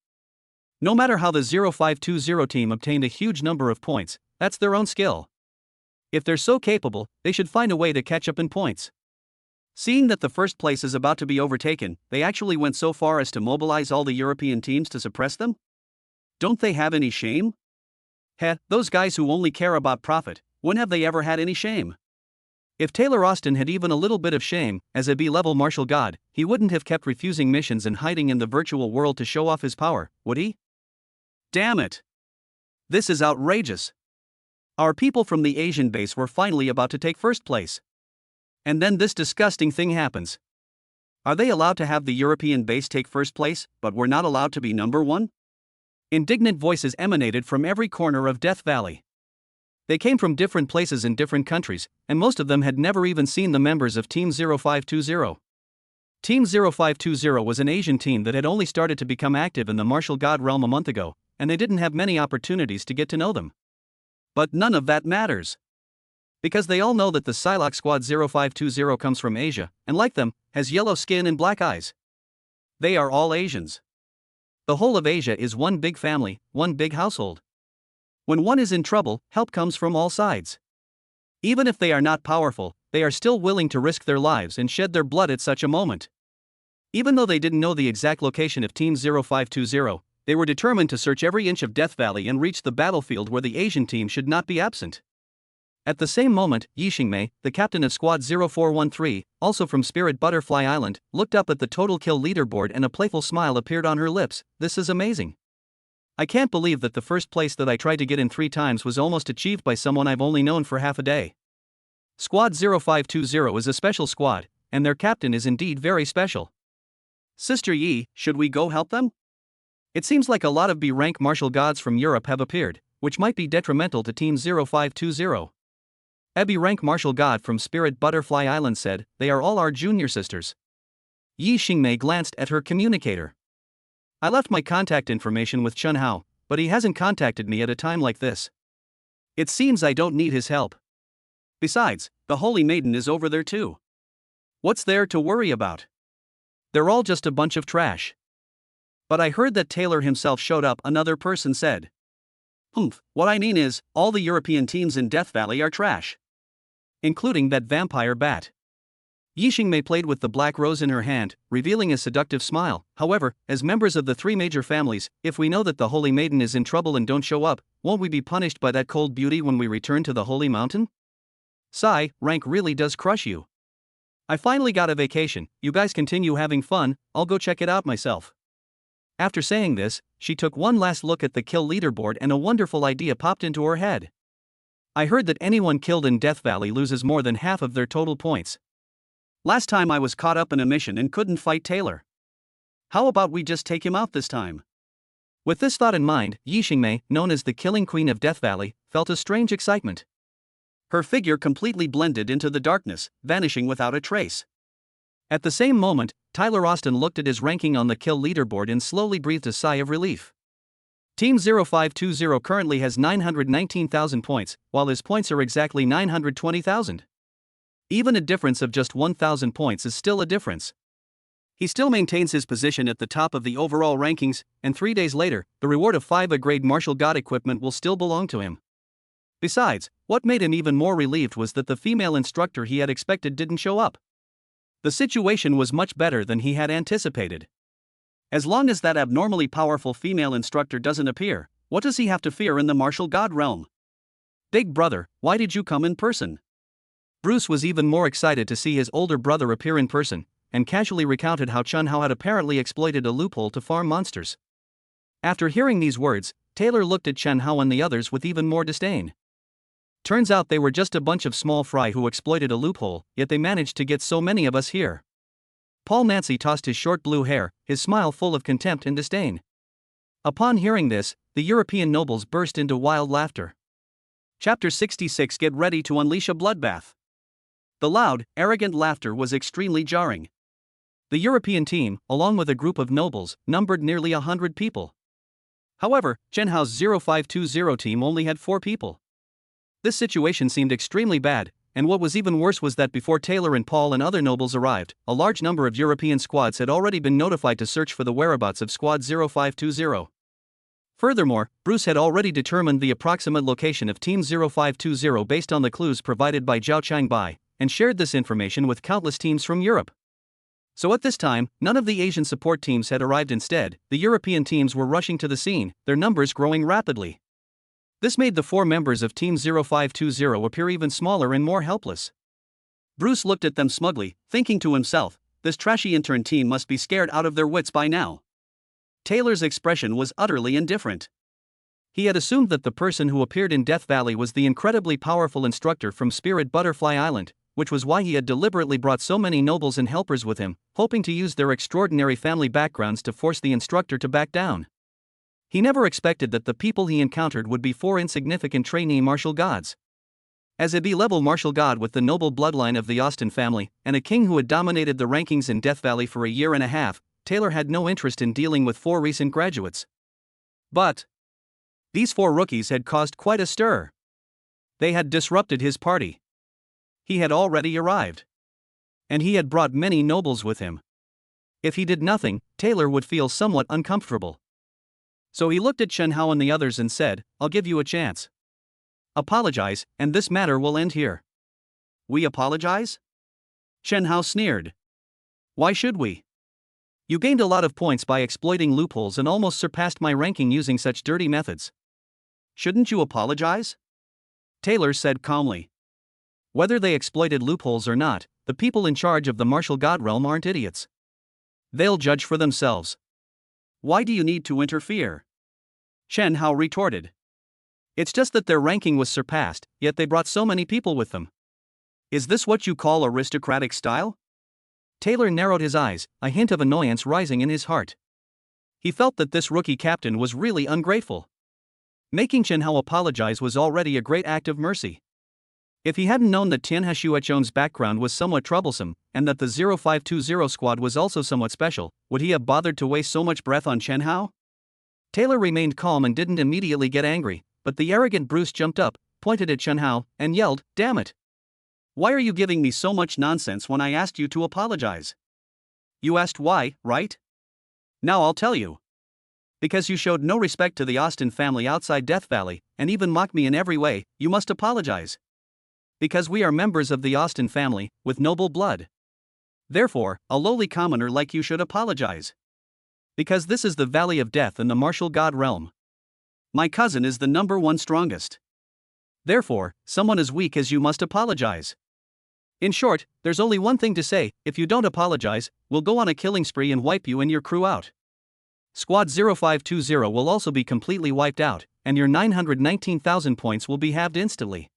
No matter how the 0520 team obtained a huge number of points, that's their own skill. If they're so capable, they should find a way to catch up in points. Seeing that the first place is about to be overtaken, they actually went so far as to mobilize all the European teams to suppress them? Don't they have any shame? Those guys who only care about profit, when have they ever had any shame? If Taylor Austin had even a little bit of shame, as a B-level martial god, he wouldn't have kept refusing missions and hiding in the virtual world to show off his power, would he? Damn it! This is outrageous! Our people from the Asian base were finally about to take first place. And then this disgusting thing happens. Are they allowed to have the European base take first place, but we're not allowed to be number one? Indignant voices emanated from every corner of Death Valley. They came from different places in different countries, and most of them had never even seen the members of Team 0520. Team 0520 was an Asian team that had only started to become active in the martial god realm a month ago, and they didn't have many opportunities to get to know them. But none of that matters. Because they all know that the Psylocke Squad 0520 comes from Asia, and like them, has yellow skin and black eyes. They are all Asians. The whole of Asia is one big family, one big household. When one is in trouble, help comes from all sides. Even if they are not powerful, they are still willing to risk their lives and shed their blood at such a moment. Even though they didn't know the exact location of Team 0520, they were determined to search every inch of Death Valley and reach the battlefield where the Asian team should not be absent. At the same moment, Yi Xingmei, the captain of Squad 0413, also from Spirit Butterfly Island, looked up at the total kill leaderboard and a playful smile appeared on her lips. This is amazing. I can't believe that the first place that I tried to get in 3 times was almost achieved by someone I've only known for half a day. Squad 0520 is a special squad, and their captain is indeed very special. Sister Yi, should we go help them? It seems like a lot of B-rank martial gods from Europe have appeared, which might be detrimental to Team 0520. A B-rank martial god from Spirit Butterfly Island said, they are all our junior sisters. Yi Xingmei glanced at her communicator. I left my contact information with Chen Hao, but he hasn't contacted me at a time like this. It seems I don't need his help. Besides, the Holy Maiden is over there too. What's there to worry about? They're all just a bunch of trash. But I heard that Taylor himself showed up, another person said. What I mean is, all the European teams in Death Valley are trash. Including that vampire bat. Yi Xingmei played with the black rose in her hand, revealing a seductive smile. However, as members of the 3 major families, if we know that the Holy Maiden is in trouble and don't show up, won't we be punished by that cold beauty when we return to the Holy Mountain? Sigh, rank really does crush you. I finally got a vacation, you guys continue having fun, I'll go check it out myself. After saying this, she took one last look at the kill leaderboard and a wonderful idea popped into her head. I heard that anyone killed in Death Valley loses more than half of their total points. Last time I was caught up in a mission and couldn't fight Taylor. How about we just take him out this time? With this thought in mind, Yi Xingmei, known as the Killing Queen of Death Valley, felt a strange excitement. Her figure completely blended into the darkness, vanishing without a trace. At the same moment, Tyler Austin looked at his ranking on the kill leaderboard and slowly breathed a sigh of relief. Team 0520 currently has 919,000 points, while his points are exactly 920,000. Even a difference of just 1,000 points is still a difference. He still maintains his position at the top of the overall rankings, and 3 days later, the reward of 5 A-grade martial god equipment will still belong to him. Besides, what made him even more relieved was that the female instructor he had expected didn't show up. The situation was much better than he had anticipated. As long as that abnormally powerful female instructor doesn't appear, what does he have to fear in the martial god realm? Big brother, why did you come in person? Bruce was even more excited to see his older brother appear in person, and casually recounted how Chun Hao had apparently exploited a loophole to farm monsters. After hearing these words, Taylor looked at Chun Hao and the others with even more disdain. Turns out they were just a bunch of small fry who exploited a loophole, yet they managed to get so many of us here. Paul Nancy tossed his short blue hair, his smile full of contempt and disdain. Upon hearing this, the European nobles burst into wild laughter. Chapter 66. Get ready to unleash a bloodbath. The loud, arrogant laughter was extremely jarring. The European team, along with a group of nobles, numbered nearly 100 people. However, Chen Hao's 0520 team only had 4 people. This situation seemed extremely bad, and what was even worse was that before Taylor and Paul and other nobles arrived, a large number of European squads had already been notified to search for the whereabouts of Squad 0520. Furthermore, Bruce had already determined the approximate location of Team 0520 based on the clues provided by Zhao Changbai, and shared this information with countless teams from Europe. So at this time, none of the Asian support teams had arrived. Instead, the European teams were rushing to the scene, their numbers growing rapidly. This made the 4 members of Team 0520 appear even smaller and more helpless. Bruce looked at them smugly, thinking to himself, this trashy intern team must be scared out of their wits by now. Taylor's expression was utterly indifferent. He had assumed that the person who appeared in Death Valley was the incredibly powerful instructor from Spirit Butterfly Island, which was why he had deliberately brought so many nobles and helpers with him, hoping to use their extraordinary family backgrounds to force the instructor to back down. He never expected that the people he encountered would be 4 insignificant trainee martial gods. As a B-level martial god with the noble bloodline of the Austin family, and a king who had dominated the rankings in Death Valley for a year and a half, Taylor had no interest in dealing with 4 recent graduates. But these 4 rookies had caused quite a stir. They had disrupted his party. He had already arrived. And he had brought many nobles with him. If he did nothing, Taylor would feel somewhat uncomfortable. So he looked at Chen Hao and the others and said, I'll give you a chance. Apologize, and this matter will end here. We apologize? Chen Hao sneered. Why should we? You gained a lot of points by exploiting loopholes and almost surpassed my ranking using such dirty methods. Shouldn't you apologize? Taylor said calmly. Whether they exploited loopholes or not, the people in charge of the martial god realm aren't idiots. They'll judge for themselves. Why do you need to interfere? Chen Hao retorted. It's just that their ranking was surpassed, yet they brought so many people with them. Is this what you call aristocratic style? Taylor narrowed his eyes, a hint of annoyance rising in his heart. He felt that this rookie captain was really ungrateful. Making Chen Hao apologize was already a great act of mercy. If he hadn't known that Tian Hashuachong's background was somewhat troublesome, and that the 0520 squad was also somewhat special, would he have bothered to waste so much breath on Chen Hao? Taylor remained calm and didn't immediately get angry, but the arrogant Bruce jumped up, pointed at Chen Hao, and yelled, Damn it! Why are you giving me so much nonsense when I asked you to apologize? You asked why, right? Now I'll tell you. Because you showed no respect to the Austin family outside Death Valley, and even mocked me in every way, you must apologize. Because we are members of the Austin family, with noble blood. Therefore, a lowly commoner like you should apologize. Because this is the Valley of Death in the martial god realm. My cousin is the #1 strongest. Therefore, someone as weak as you must apologize. In short, there's only one thing to say: if you don't apologize, we'll go on a killing spree and wipe you and your crew out. Squad 0520 will also be completely wiped out, and your 919,000 points will be halved instantly.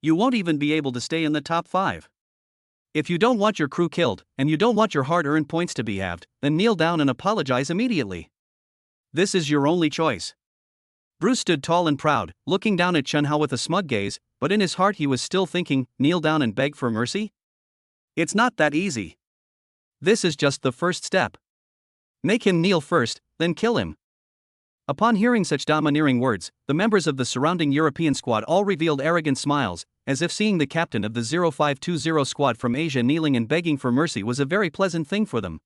You won't even be able to stay in the top 5. If you don't want your crew killed, and you don't want your hard-earned points to be halved, then kneel down and apologize immediately. This is your only choice. Bruce stood tall and proud, looking down at Chun Hao with a smug gaze, but in his heart he was still thinking, kneel down and beg for mercy? It's not that easy. This is just the first step. Make him kneel first, then kill him. Upon hearing such domineering words, the members of the surrounding European squad all revealed arrogant smiles, as if seeing the captain of the 0520 squad from Asia kneeling and begging for mercy was a very pleasant thing for them.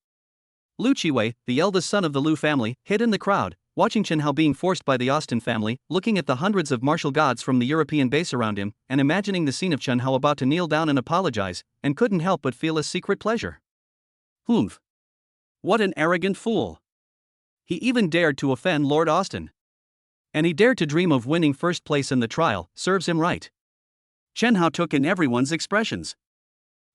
Lu Chiwei, the eldest son of the Lu family, hid in the crowd, watching Chun Hao being forced by the Austin family, looking at the hundreds of martial gods from the European base around him, and imagining the scene of Chun Hao about to kneel down and apologize, and couldn't help but feel a secret pleasure. Humph. What an arrogant fool. He even dared to offend Lord Austin. And he dared to dream of winning first place in the trial. Serves him right. Chun Hao took in everyone's expressions.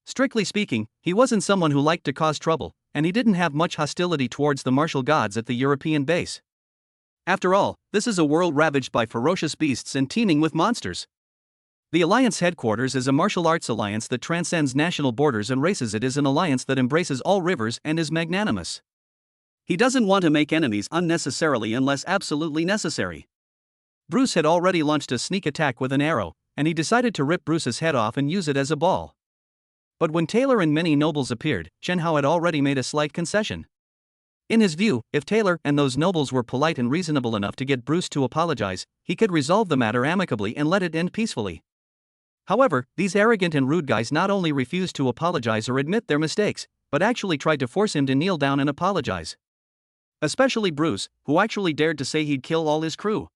Strictly speaking, he wasn't someone who liked to cause trouble, and he didn't have much hostility towards the martial gods at the European base. After all, this is a world ravaged by ferocious beasts and teeming with monsters. The Alliance headquarters is a martial arts alliance that transcends national borders and races. It is an alliance that embraces all rivers and is magnanimous. He doesn't want to make enemies unnecessarily unless absolutely necessary. Bruce had already launched a sneak attack with an arrow, and he decided to rip Bruce's head off and use it as a ball. But when Taylor and many nobles appeared, Chun Hao had already made a slight concession. In his view, if Taylor and those nobles were polite and reasonable enough to get Bruce to apologize, he could resolve the matter amicably and let it end peacefully. However, these arrogant and rude guys not only refused to apologize or admit their mistakes, but actually tried to force him to kneel down and apologize. Especially Bruce, who actually dared to say he'd kill all his crew.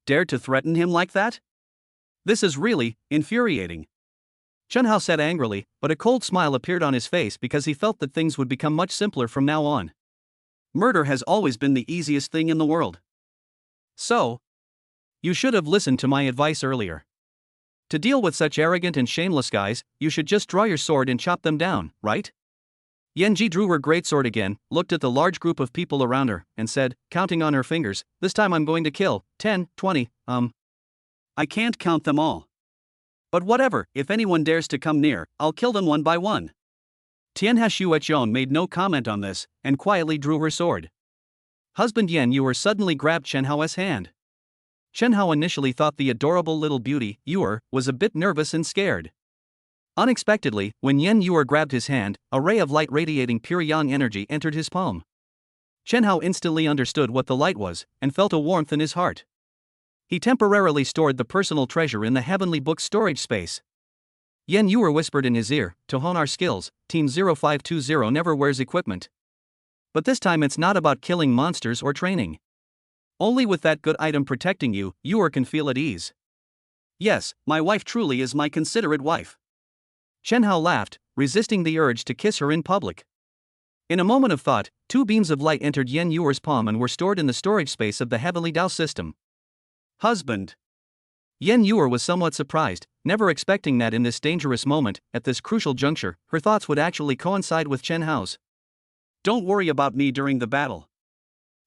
Dared to threaten him like that? This is really infuriating. Chun Hao said angrily, but a cold smile appeared on his face because he felt that things would become much simpler from now on. Murder has always been the easiest thing in the world. So, you should have listened to my advice earlier. To deal with such arrogant and shameless guys, you should just draw your sword and chop them down, right? Yanji drew her greatsword again, looked at the large group of people around her, and said, counting on her fingers, this time I'm going to kill 10, 20, I can't count them all. But whatever, if anyone dares to come near, I'll kill them one by one. Tianhe Shuechong made no comment on this, and quietly drew her sword. Husband Yan Yuer suddenly grabbed Chun Hao's hand. Chun Hao initially thought the adorable little beauty, Yuer, was a bit nervous and scared. Unexpectedly, when Yan Yuer grabbed his hand, a ray of light radiating pure yang energy entered his palm. Chun Hao instantly understood what the light was, and felt a warmth in his heart. He temporarily stored the personal treasure in the heavenly book storage space. Yan Yuer whispered in his ear, to hone our skills, Team 0520 never wears equipment. But this time it's not about killing monsters or training. Only with that good item protecting you, Yuer can feel at ease. Yes, my wife truly is my considerate wife. Chun Hao laughed, resisting the urge to kiss her in public. In a moment of thought, two beams of light entered Yan Yuer's palm and were stored in the storage space of the Heavenly Dao system. Husband. Yan Yuer was somewhat surprised, never expecting that in this dangerous moment, at this crucial juncture, her thoughts would actually coincide with Chun Hao's. Don't worry about me during the battle.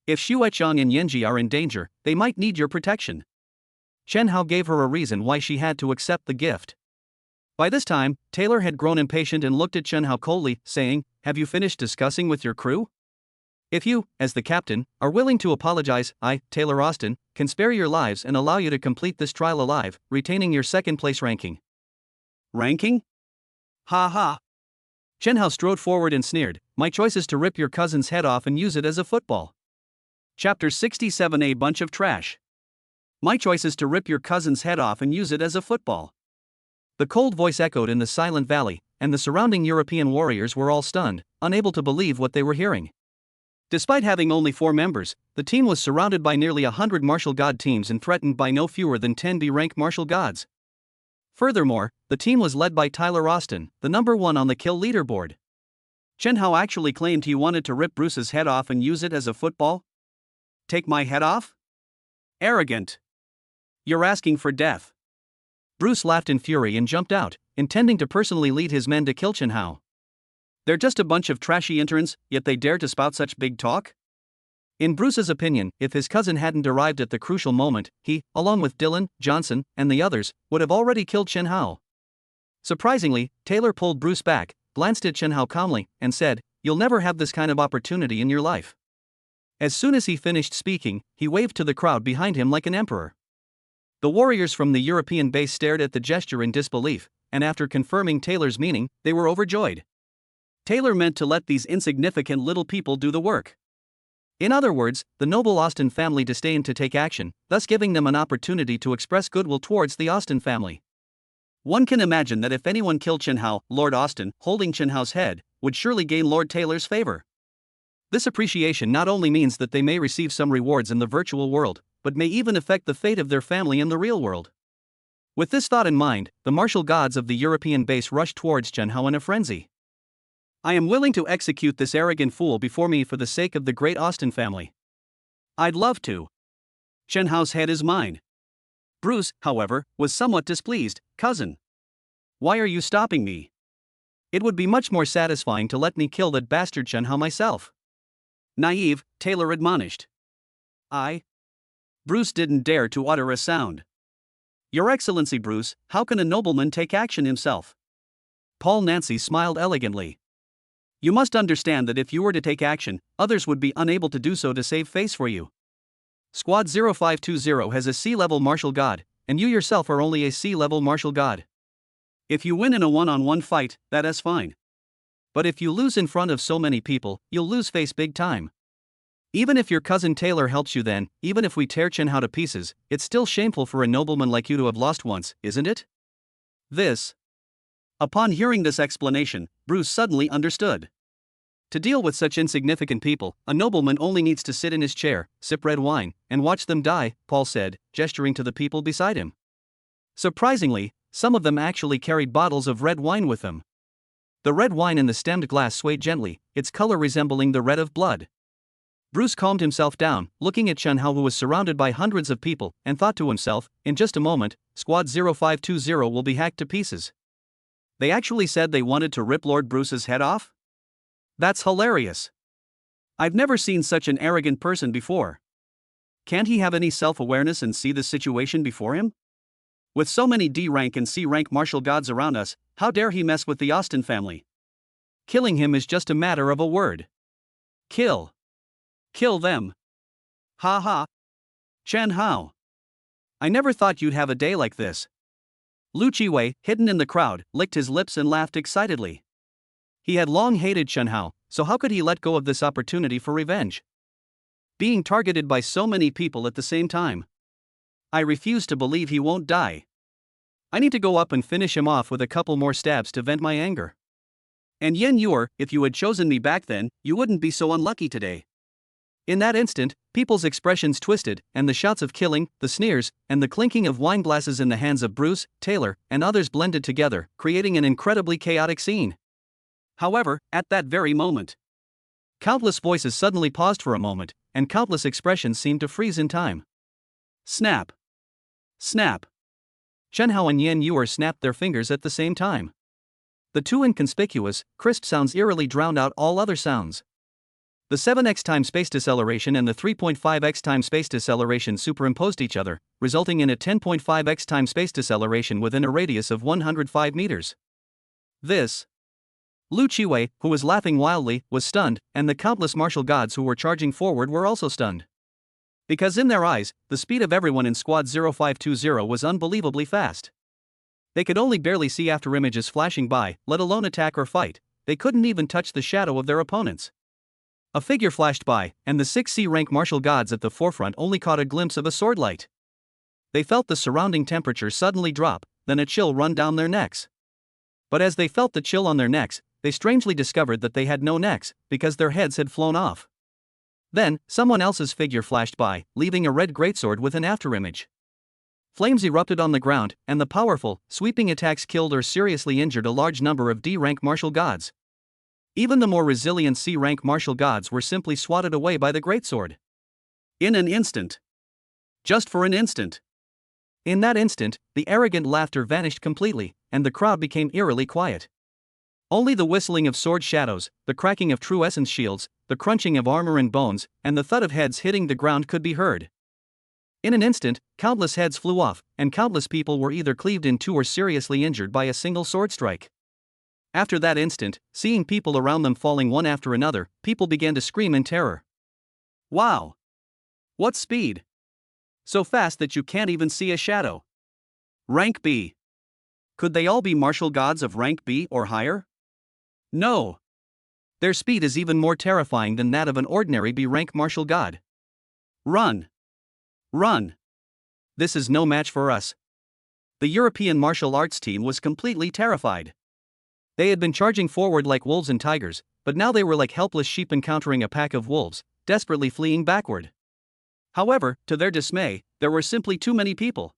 If Shuechong and Yanji are in danger, they might need your protection. Chun Hao gave her a reason why she had to accept the gift. By this time, Taylor had grown impatient and looked at Chun Hao coldly, saying, have you finished discussing with your crew? If you, as the captain, are willing to apologize, I, Taylor Austin, can spare your lives and allow you to complete this trial alive, retaining your second place ranking. Ranking? Ha ha. Chun Hao strode forward and sneered, my choice is to rip your cousin's head off and use it as a football. Chapter 67. A bunch of trash. My choice is to rip your cousin's head off and use it as a football. The cold voice echoed in the silent valley, and the surrounding European warriors were all stunned, unable to believe what they were hearing. Despite having only 4 members, the team was surrounded by nearly 100 martial god teams and threatened by no fewer than 10 B-rank martial gods. Furthermore, the team was led by Tyler Austin, the number 1 on the kill leaderboard. Chun Hao actually claimed he wanted to rip Bruce's head off and use it as a football? Take my head off? Arrogant. You're asking for death. Bruce laughed in fury and jumped out, intending to personally lead his men to kill Chen Hao. They're just a bunch of trashy interns, yet they dare to spout such big talk? In Bruce's opinion, if his cousin hadn't arrived at the crucial moment, he, along with Dylan, Johnson, and the others, would have already killed Chen Hao. Surprisingly, Taylor pulled Bruce back, glanced at Chen Hao calmly, and said, "You'll never have this kind of opportunity in your life." As soon as he finished speaking, he waved to the crowd behind him like an emperor. The warriors from the European base stared at the gesture in disbelief, and after confirming Taylor's meaning, they were overjoyed. Taylor meant to let these insignificant little people do the work. In other words, the noble Austen family disdained to take action, thus giving them an opportunity to express goodwill towards the Austen family. One can imagine that if anyone killed Chen Hao, Lord Austen, holding Chen Hao's head, would surely gain Lord Taylor's favor. This appreciation not only means that they may receive some rewards in the virtual world, but may even affect the fate of their family in the real world. With this thought in mind, the martial gods of the European base rushed towards Chen Hao in a frenzy. "I am willing to execute this arrogant fool before me for the sake of the great Austen family. I'd love to. Chen Hao's head is mine." Bruce, however, was somewhat displeased. "Cousin, why are you stopping me? It would be much more satisfying to let me kill that bastard Chen Hao myself." "Naive," Taylor admonished. Bruce didn't dare to utter a sound. "Your Excellency Bruce, how can a nobleman take action himself?" Paul Nancy smiled elegantly. "You must understand that if you were to take action, others would be unable to do so to save face for you. Squad 0520 has a sea-level martial god, and you yourself are only a sea-level martial god. If you win in a one-on-one fight, that is fine. But if you lose in front of so many people, you'll lose face big time. Even if your cousin Taylor helps you, then, even if we tear Chen Hao to pieces, it's still shameful for a nobleman like you to have lost once, isn't it?" Upon hearing this explanation, Bruce suddenly understood. To deal with such insignificant people, a nobleman only needs to sit in his chair, sip red wine, and watch them die, Paul said, gesturing to the people beside him. Surprisingly, some of them actually carried bottles of red wine with them. The red wine in the stemmed glass swayed gently, its color resembling the red of blood. Bruce calmed himself down, looking at Chen Hao, who was surrounded by hundreds of people, and thought to himself, "In just a moment, Squad 0520 will be hacked to pieces. They actually said they wanted to rip Lord Bruce's head off? That's hilarious. I've never seen such an arrogant person before. Can't he have any self-awareness and see the situation before him? With so many D-rank and C-rank martial gods around us, how dare he mess with the Austen family? Killing him is just a matter of a word. Kill them. Ha ha. Chen Hao, I never thought you'd have a day like this." Lu Qiwei, hidden in the crowd, licked his lips and laughed excitedly. He had long hated Chen Hao, so how could he let go of this opportunity for revenge? Being targeted by so many people at the same time. I refuse to believe he won't die. I need to go up and finish him off with a couple more stabs to vent my anger. And Yen Yuer, if you had chosen me back then, you wouldn't be so unlucky today. In that instant, people's expressions twisted, and the shouts of killing, the sneers, and the clinking of wine glasses in the hands of Bruce, Taylor, and others blended together, creating an incredibly chaotic scene. However, at that very moment, countless voices suddenly paused for a moment, and countless expressions seemed to freeze in time. Snap! Snap! Chen Hao and Yen Yuer snapped their fingers at the same time. The two inconspicuous, crisp sounds eerily drowned out all other sounds. The 7x time space deceleration and the 3.5x time space deceleration superimposed each other, resulting in a 10.5x time space deceleration within a radius of 105 meters. Lu Qiwei, who was laughing wildly, was stunned, and the countless martial gods who were charging forward were also stunned. Because in their eyes, the speed of everyone in Squad 0520 was unbelievably fast. They could only barely see afterimages flashing by, let alone attack or fight. They couldn't even touch the shadow of their opponents. A figure flashed by, and the 6C rank martial gods at the forefront only caught a glimpse of a sword light. They felt the surrounding temperature suddenly drop, then a chill run down their necks. But as they felt the chill on their necks, they strangely discovered that they had no necks, because their heads had flown off. Then, someone else's figure flashed by, leaving a red greatsword with an afterimage. Flames erupted on the ground, and the powerful, sweeping attacks killed or seriously injured a large number of D-rank martial gods. Even the more resilient C-rank martial gods were simply swatted away by the greatsword. In an instant. Just for an instant. In that instant, the arrogant laughter vanished completely, and the crowd became eerily quiet. Only the whistling of sword shadows, the cracking of true essence shields, the crunching of armor and bones, and the thud of heads hitting the ground could be heard. In an instant, countless heads flew off, and countless people were either cleaved in two or seriously injured by a single sword strike. After that instant, seeing people around them falling one after another, people began to scream in terror. Wow! What speed! So fast that you can't even see a shadow. Rank B. Could they all be martial gods of rank B or higher? No. Their speed is even more terrifying than that of an ordinary B rank martial god. Run! Run! This is no match for us. The European martial arts team was completely terrified. They had been charging forward like wolves and tigers, but now they were like helpless sheep encountering a pack of wolves, desperately fleeing backward. However, to their dismay, there were simply too many people.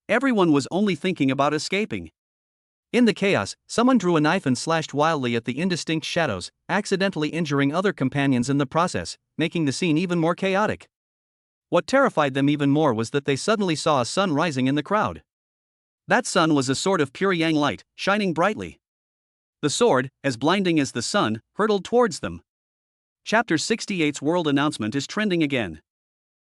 Everyone was only thinking about escaping. In the chaos, someone drew a knife and slashed wildly at the indistinct shadows, accidentally injuring other companions in the process, making the scene even more chaotic. What terrified them even more was that they suddenly saw a sun rising in the crowd. That sun was a sword of pure yang light, shining brightly. The sword, as blinding as the sun, hurtled towards them. Chapter 68's world announcement is trending again.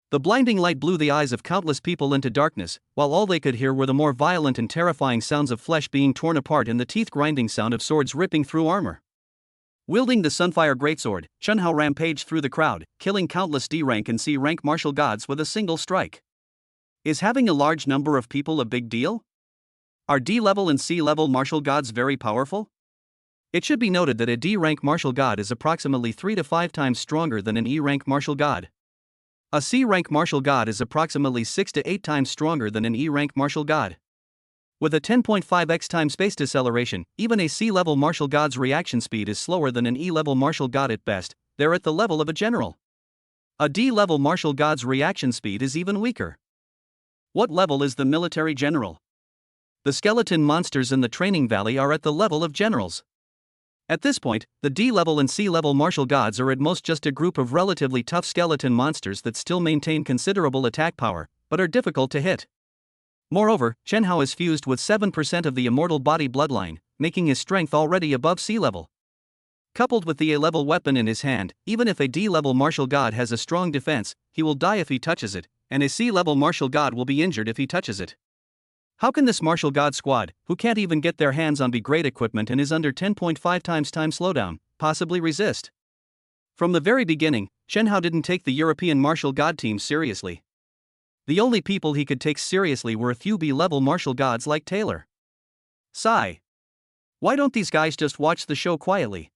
The blinding light blew the eyes of countless people into darkness, while all they could hear were the more violent and terrifying sounds of flesh being torn apart and the teeth-grinding sound of swords ripping through armor. Wielding the Sunfire Greatsword, Chun Hao rampaged through the crowd, killing countless D-rank and C-rank martial gods with a single strike. Is having a large number of people a big deal? Are D-level and C-level martial gods very powerful? It should be noted that a D-rank martial god is approximately 3 to 5 times stronger than an E-rank martial god. A C-rank martial god is approximately 6 to 8 times stronger than an E-rank martial god. With a 10.5x time space deceleration, even a C-level martial god's reaction speed is slower than an E-level martial god at best. They're at the level of a general. A D-level martial god's reaction speed is even weaker. What level is the military general? The skeleton monsters in the training valley are at the level of generals. At this point, the D-level and C-level martial gods are at most just a group of relatively tough skeleton monsters that still maintain considerable attack power, but are difficult to hit. Moreover, Chen Hao is fused with 7% of the immortal body bloodline, making his strength already above C-level. Coupled with the A-level weapon in his hand, even if a D-level martial god has a strong defense, he will die if he touches it, and a C-level martial god will be injured if he touches it. How can this martial god squad, who can't even get their hands on B-grade equipment and is under 10.5 times time slowdown, possibly resist? From the very beginning, Chen Hao didn't take the European martial god team seriously. The only people he could take seriously were a few B-level martial gods like Taylor. Sigh. Why don't these guys just watch the show quietly?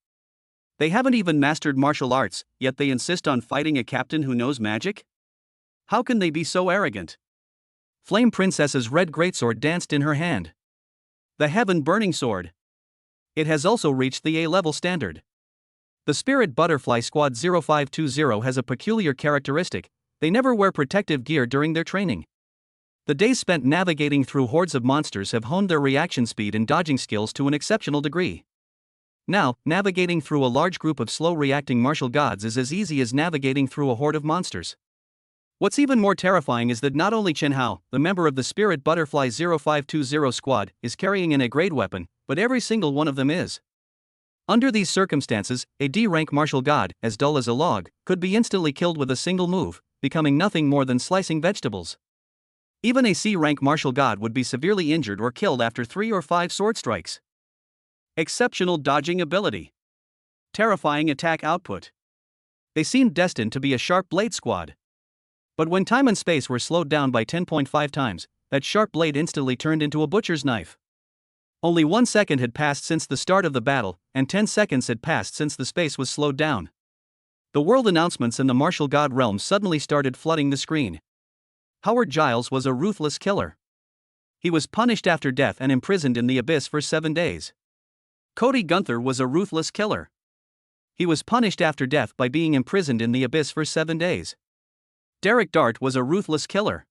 They haven't even mastered martial arts, yet they insist on fighting a captain who knows magic? How can they be so arrogant? Flame Princess's red greatsword danced in her hand. The heaven-burning sword. It has also reached the A-level standard. The Spirit Butterfly Squad 0520 has a peculiar characteristic: they never wear protective gear during their training. The days spent navigating through hordes of monsters have honed their reaction speed and dodging skills to an exceptional degree. Now, navigating through a large group of slow-reacting martial gods is as easy as navigating through a horde of monsters. What's even more terrifying is that not only Chen Hao, the member of the Spirit Butterfly 0520 squad, is carrying an A-grade weapon, but every single one of them is. Under these circumstances, a D-rank martial god, as dull as a log, could be instantly killed with a single move, becoming nothing more than slicing vegetables. Even a C-rank martial god would be severely injured or killed after 3 or 5 sword strikes. Exceptional dodging ability. Terrifying attack output. They seemed destined to be a sharp blade squad. But when time and space were slowed down by 10.5 times, that sharp blade instantly turned into a butcher's knife. Only 1 second had passed since the start of the battle, and 10 seconds had passed since the space was slowed down. The world announcements in the martial god realm suddenly started flooding the screen. Howard Giles was a ruthless killer. He was punished after death and imprisoned in the abyss for 7 days. Cody Gunther was a ruthless killer. He was punished after death by being imprisoned in the abyss for 7 days. Derek Dart was a ruthless killer.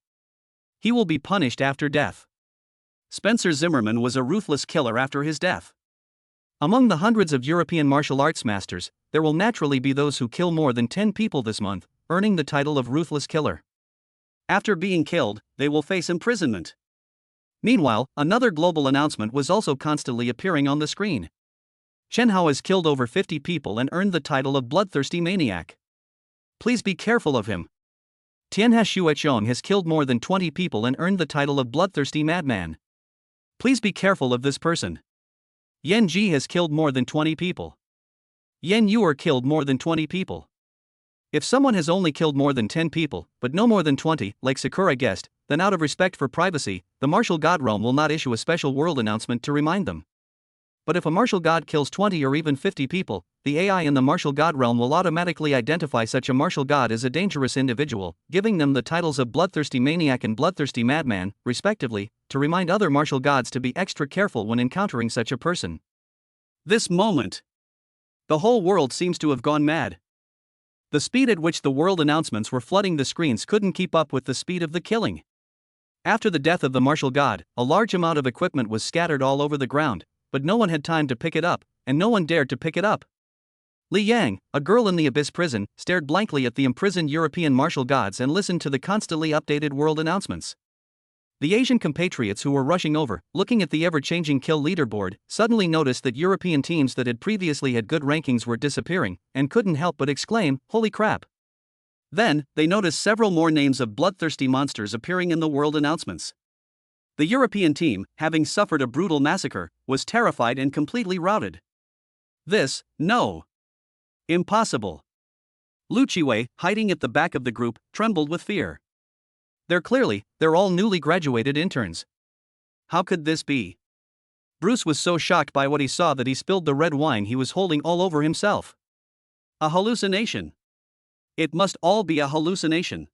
He will be punished after death. Spencer Zimmerman was a ruthless killer after his death. Among the hundreds of European martial arts masters, there will naturally be those who kill more than 10 people this month, earning the title of ruthless killer. After being killed, they will face imprisonment. Meanwhile, another global announcement was also constantly appearing on the screen. Chen Hao has killed over 50 people and earned the title of bloodthirsty maniac. Please be careful of him. Tianhe Shuechong has killed more than 20 people and earned the title of bloodthirsty madman. Please be careful of this person. Yan Ji has killed more than 20 people. Yan Yuer killed more than 20 people. If someone has only killed more than 10 people, but no more than 20, like Sakura guessed, then out of respect for privacy, the martial god realm will not issue a special world announcement to remind them. But if a martial god kills 20 or even 50 people, the AI in the martial god realm will automatically identify such a martial god as a dangerous individual, giving them the titles of bloodthirsty maniac and bloodthirsty madman, respectively, to remind other martial gods to be extra careful when encountering such a person. This moment, the whole world seems to have gone mad. The speed at which the world announcements were flooding the screens couldn't keep up with the speed of the killing. After the death of the martial god, a large amount of equipment was scattered all over the ground, but no one had time to pick it up, and no one dared to pick it up. Li Yang, a girl in the Abyss prison, stared blankly at the imprisoned European martial gods and listened to the constantly updated world announcements. The Asian compatriots who were rushing over, looking at the ever-changing kill leaderboard, suddenly noticed that European teams that had previously had good rankings were disappearing, and couldn't help but exclaim, "Holy crap!" Then, they noticed several more names of bloodthirsty monsters appearing in the world announcements. The European team, having suffered a brutal massacre, was terrified and completely routed. No. Impossible. Lu Qiwei, hiding at the back of the group, trembled with fear. They're all newly graduated interns. How could this be? Bruce was so shocked by what he saw that he spilled the red wine he was holding all over himself. A hallucination. It must all be a hallucination.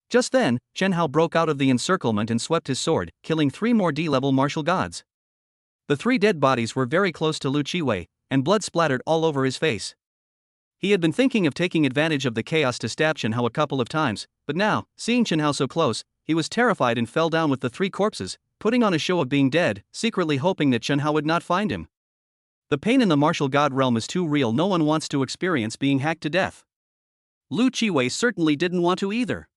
Just then, Chen Hao broke out of the encirclement and swept his sword, killing 3 more D-level martial gods. The 3 dead bodies were very close to Lu Qiwei, and blood splattered all over his face. He had been thinking of taking advantage of the chaos to stab Chen Hao a couple of times, but now, seeing Chen Hao so close, he was terrified and fell down with the 3 corpses, putting on a show of being dead, secretly hoping that Chen Hao would not find him. The pain in the martial god realm is too real. No one wants to experience being hacked to death. Lu Qiwei certainly didn't want to either.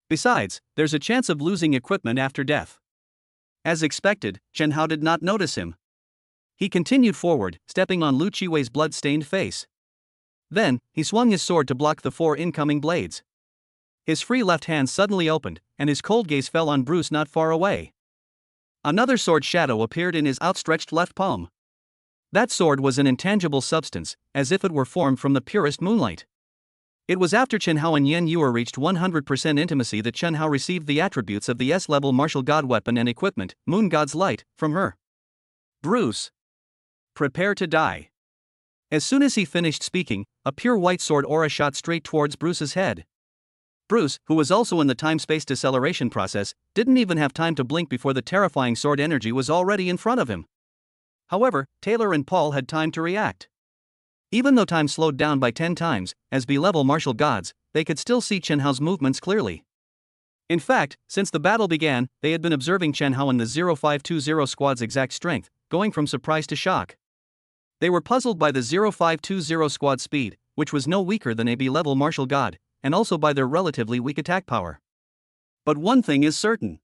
Besides, there's a chance of losing equipment after death. As expected, Chen Hao did not notice him. He continued forward, stepping on Lu Qiwei's blood-stained face. Then, he swung his sword to block the 4 incoming blades. His free left hand suddenly opened, and his cold gaze fell on Bruce not far away. Another sword shadow appeared in his outstretched left palm. That sword was an intangible substance, as if it were formed from the purest moonlight. It was after Chen Hao and Yan Yuer reached 100% intimacy that Chen Hao received the attributes of the S-level martial god weapon and equipment, Moon God's Light, from her. Bruce, prepare to die. As soon as he finished speaking, a pure white sword aura shot straight towards Bruce's head. Bruce, who was also in the time-space deceleration process, didn't even have time to blink before the terrifying sword energy was already in front of him. However, Taylor and Paul had time to react. Even though time slowed down by 10 times, as B-level martial gods, they could still see Chen Hao's movements clearly. In fact, since the battle began, they had been observing Chen Hao and the 0520 squad's exact strength, going from surprise to shock. They were puzzled by the 0520 squad speed, which was no weaker than a B-level martial god, and also by their relatively weak attack power. But one thing is certain.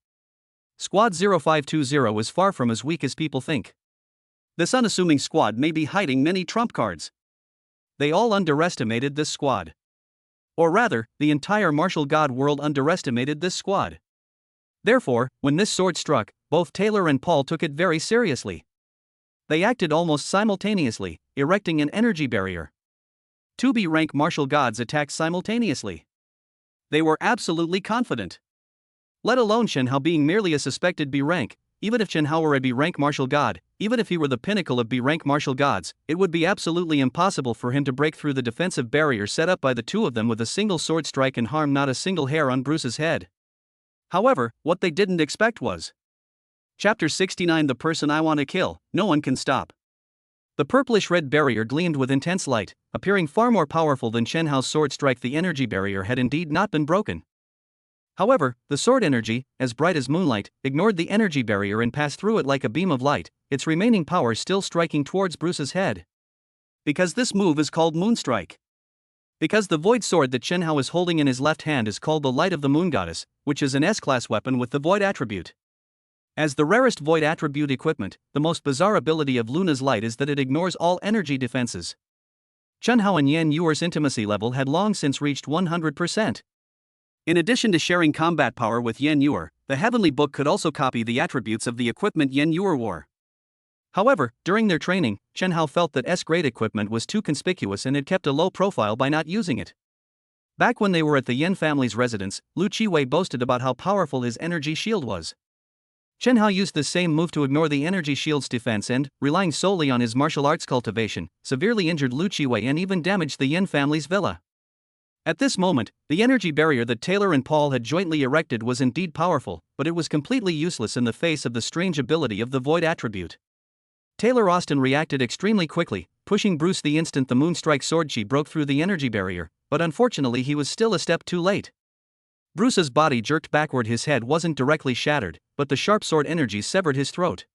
Squad 0520 is far from as weak as people think. This unassuming squad may be hiding many trump cards. They all underestimated this squad. Or rather, the entire martial god world underestimated this squad. Therefore, when this sword struck, both Taylor and Paul took it very seriously. They acted almost simultaneously, erecting an energy barrier. 2 B-rank martial gods attacked simultaneously. They were absolutely confident. Let alone Chen Hao being merely a suspected B-rank, even if Chen Hao were a B-rank martial god, even if he were the pinnacle of B-rank martial gods, it would be absolutely impossible for him to break through the defensive barrier set up by the 2 of them with a single sword strike and harm not a single hair on Bruce's head. However, what they didn't expect was Chapter 69 The person I want to kill, no one can stop. The purplish-red barrier gleamed with intense light, appearing far more powerful than Chen Hao's sword strike. The energy barrier had indeed not been broken. However, the sword energy, as bright as moonlight, ignored the energy barrier and passed through it like a beam of light, its remaining power still striking towards Bruce's head. Because this move is called Moonstrike. Because the void sword that Chen Hao is holding in his left hand is called the Light of the Moon Goddess, which is an S-class weapon with the void attribute. As the rarest void attribute equipment, the most bizarre ability of Luna's light is that it ignores all energy defenses. Chen Hao and Yan Yuer's intimacy level had long since reached 100%. In addition to sharing combat power with Yan Yuer, the Heavenly Book could also copy the attributes of the equipment Yan Yuer wore. However, during their training, Chen Hao felt that S-grade equipment was too conspicuous and had kept a low profile by not using it. Back when they were at the Yan family's residence, Lu Qiwei boasted about how powerful his energy shield was. Chen Hao used this same move to ignore the energy shield's defense and, relying solely on his martial arts cultivation, severely injured Lu Qiwei and even damaged the Yan family's villa. At this moment, the energy barrier that Taylor and Paul had jointly erected was indeed powerful, but it was completely useless in the face of the strange ability of the void attribute. Taylor Austin reacted extremely quickly, pushing Bruce the instant the Moonstrike sword chi broke through the energy barrier, but unfortunately he was still a step too late. Bruce's body jerked backward, his head wasn't directly shattered, but the sharp sword energy severed his throat.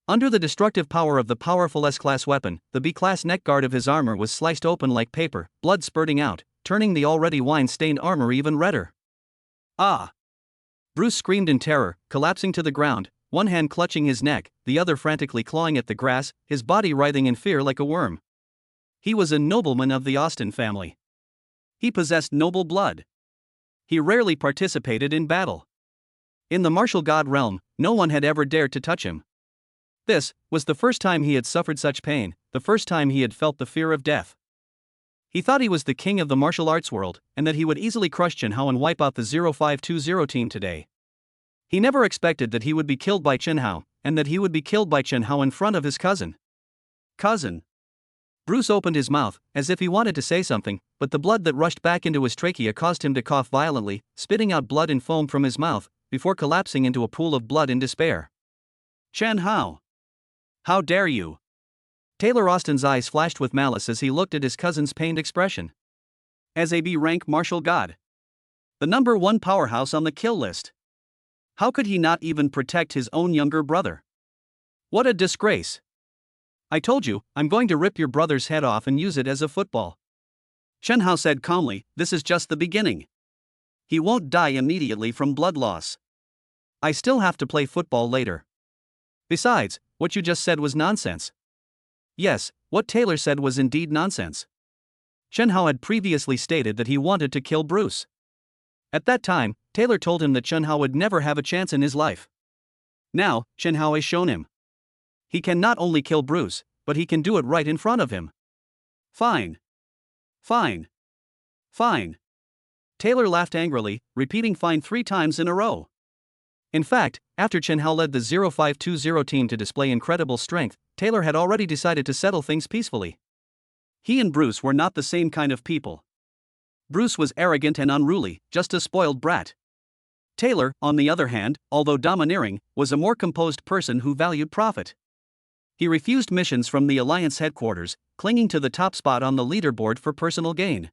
Under the destructive power of the powerful S-class weapon, the B-class neck guard of his armor was sliced open like paper, blood spurting out, turning the already wine-stained armor even redder. Ah! Bruce screamed in terror, collapsing to the ground, one hand clutching his neck, the other frantically clawing at the grass, his body writhing in fear like a worm. He was a nobleman of the Austin family. He possessed noble blood. He rarely participated in battle. In the martial god realm, no one had ever dared to touch him. This was the first time he had suffered such pain, the first time he had felt the fear of death. He thought he was the king of the martial arts world, and that he would easily crush Chen Hao and wipe out the 0520 team today. He never expected that he would be killed by Chen Hao, and that he would be killed by Chen Hao in front of his cousin. Cousin. Bruce opened his mouth, as if he wanted to say something, but the blood that rushed back into his trachea caused him to cough violently, spitting out blood and foam from his mouth, before collapsing into a pool of blood in despair. Chen Hao! How dare you! Taylor Austin's eyes flashed with malice as he looked at his cousin's pained expression. As a B-rank martial god. The #1 powerhouse on the kill list. How could he not even protect his own younger brother? What a disgrace! I told you, I'm going to rip your brother's head off and use it as a football. Chen Hao said calmly, this is just the beginning. He won't die immediately from blood loss. I still have to play football later. Besides, what you just said was nonsense. Yes, what Taylor said was indeed nonsense. Chen Hao had previously stated that he wanted to kill Bruce. At that time, Taylor told him that Chen Hao would never have a chance in his life. Now, Chen Hao has shown him. He can not only kill Bruce, but he can do it right in front of him. Fine. Fine. Fine. Taylor laughed angrily, repeating fine 3 times in a row. In fact, after Chen Hao led the 0520 team to display incredible strength, Taylor had already decided to settle things peacefully. He and Bruce were not the same kind of people. Bruce was arrogant and unruly, just a spoiled brat. Taylor, on the other hand, although domineering, was a more composed person who valued profit. He refused missions from the Alliance headquarters, clinging to the top spot on the leaderboard for personal gain.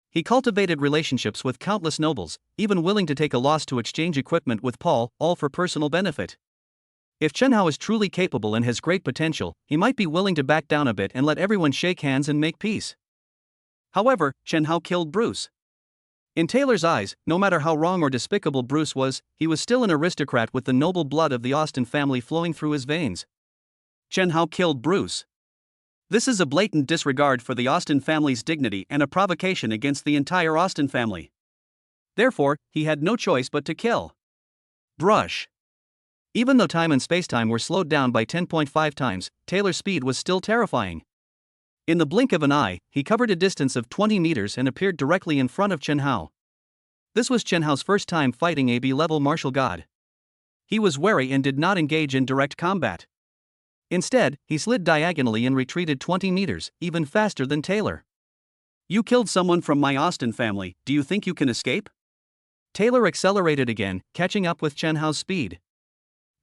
He cultivated relationships with countless nobles, even willing to take a loss to exchange equipment with Paul, all for personal benefit. If Chen Hao is truly capable and has great potential, he might be willing to back down a bit and let everyone shake hands and make peace. However, Chen Hao killed Bruce. In Taylor's eyes, no matter how wrong or despicable Bruce was, he was still an aristocrat with the noble blood of the Austin family flowing through his veins. Chen Hao killed Bruce. This is a blatant disregard for the Austin family's dignity and a provocation against the entire Austin family. Therefore, he had no choice but to kill. Brush. Even though time and spacetime were slowed down by 10.5 times, Taylor's speed was still terrifying. In the blink of an eye, he covered a distance of 20 meters and appeared directly in front of Chen Hao. This was Chen Hao's first time fighting a B-level martial god. He was wary and did not engage in direct combat. Instead, he slid diagonally and retreated 20 meters, even faster than Taylor. You killed someone from my Austin family, do you think you can escape? Taylor accelerated again, catching up with Chen Hao's speed.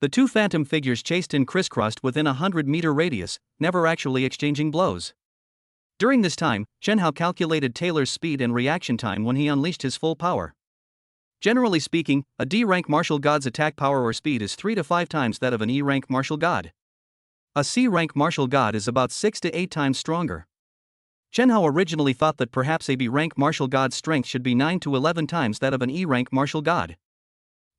The two phantom figures chased and crisscrossed within a 100-meter radius, never actually exchanging blows. During this time, Chen Hao calculated Taylor's speed and reaction time when he unleashed his full power. Generally speaking, a D-rank martial god's attack power or speed is 3 to 5 times that of an E-rank martial god. A C-rank martial god is about 6 to 8 times stronger. Chen Hao originally thought that perhaps a B rank martial god's strength should be 9 to 11 times that of an E rank martial god.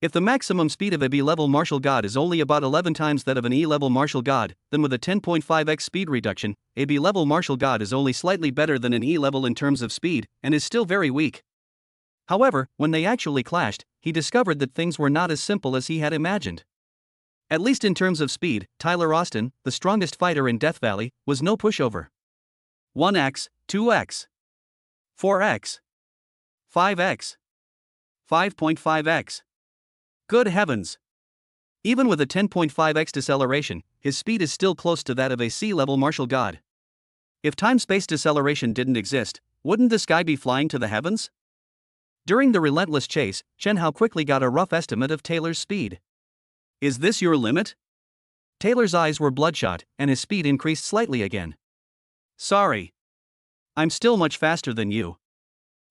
If the maximum speed of a B level martial god is only about 11 times that of an E level martial god, then with a 10.5x speed reduction, a B level martial god is only slightly better than an E level in terms of speed, and is still very weak. However, when they actually clashed, he discovered that things were not as simple as he had imagined. At least in terms of speed, Tyler Austin, the strongest fighter in Death Valley, was no pushover. 1x, 2x, 4x, 5x, 5.5x. Good heavens! Even with a 10.5x deceleration, his speed is still close to that of a C-level martial god. If time-space deceleration didn't exist, wouldn't this guy be flying to the heavens? During the relentless chase, Chen Hao quickly got a rough estimate of Taylor's speed. Is this your limit? Taylor's eyes were bloodshot, and his speed increased slightly again. Sorry. I'm still much faster than you.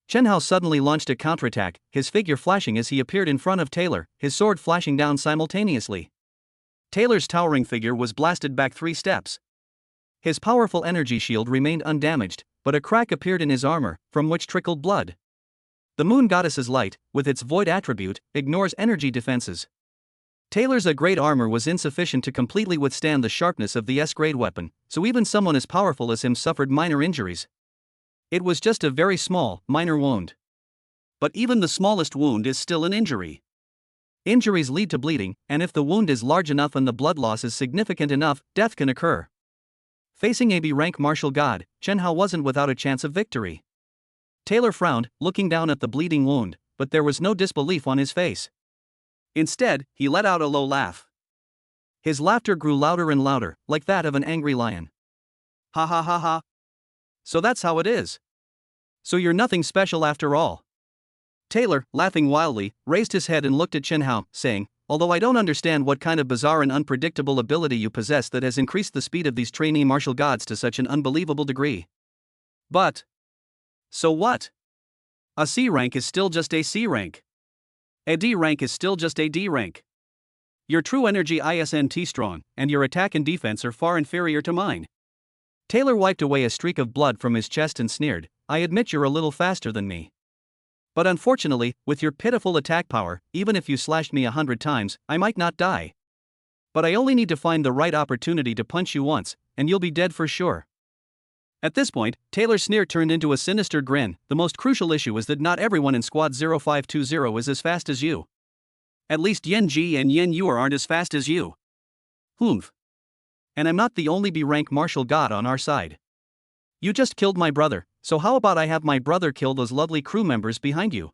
Chen Hao suddenly launched a counterattack, his figure flashing as he appeared in front of Taylor, his sword flashing down simultaneously. Taylor's towering figure was blasted back 3 steps. His powerful energy shield remained undamaged, but a crack appeared in his armor, from which trickled blood. The moon goddess's light, with its void attribute, ignores energy defenses. Taylor's A-grade armor was insufficient to completely withstand the sharpness of the S-grade weapon, so even someone as powerful as him suffered minor injuries. It was just a very small, minor wound. But even the smallest wound is still an injury. Injuries lead to bleeding, and if the wound is large enough and the blood loss is significant enough, death can occur. Facing a B-rank martial god, Chen Hao wasn't without a chance of victory. Taylor frowned, looking down at the bleeding wound, but there was no disbelief on his face. Instead, he let out a low laugh. His laughter grew louder and louder, like that of an angry lion. Ha ha ha ha. So that's how it is. So you're nothing special after all. Taylor, laughing wildly, raised his head and looked at Chen Hao, saying, although I don't understand what kind of bizarre and unpredictable ability you possess that has increased the speed of these trainee martial gods to such an unbelievable degree. But so what? A C rank is still just a C rank. A D rank is still just a D rank. Your true energy isn't strong, and your attack and defense are far inferior to mine. Taylor wiped away a streak of blood from his chest and sneered, I admit you're a little faster than me. But unfortunately, with your pitiful attack power, even if you slashed me 100 times, I might not die. But I only need to find the right opportunity to punch you once, and you'll be dead for sure. At this point, Taylor's sneer turned into a sinister grin. The most crucial issue is that not everyone in Squad 0520 is as fast as you. At least Yen Ji and Yen Yu aren't as fast as you. Humph. And I'm not the only B-rank martial god on our side. You just killed my brother, so how about I have my brother kill those lovely crew members behind you?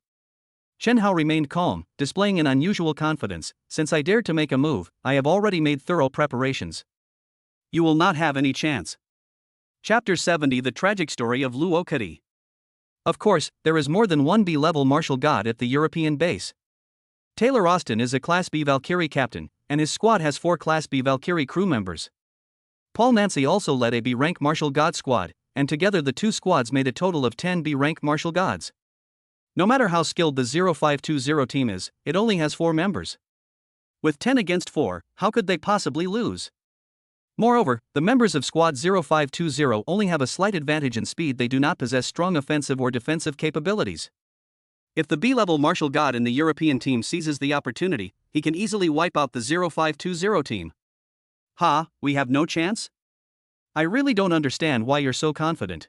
Chen Hao remained calm, displaying an unusual confidence. Since I dared to make a move, I have already made thorough preparations. You will not have any chance. Chapter 70 The Tragic Story of Luo Kadi. Of course, there is more than one B-level martial god at the European base. Taylor Austin is a Class B Valkyrie captain, and his squad has 4 Class B Valkyrie crew members. Paul Nancy also led a B-rank martial god squad, and together the 2 squads made a total of 10 B-rank martial gods. No matter how skilled the 0520 team is, it only has 4 members. With 10 against 4, how could they possibly lose? Moreover, the members of Squad 0520 only have a slight advantage in speed. They do not possess strong offensive or defensive capabilities. If the B-level martial god in the European team seizes the opportunity, he can easily wipe out the 0520 team. We have no chance? I really don't understand why you're so confident.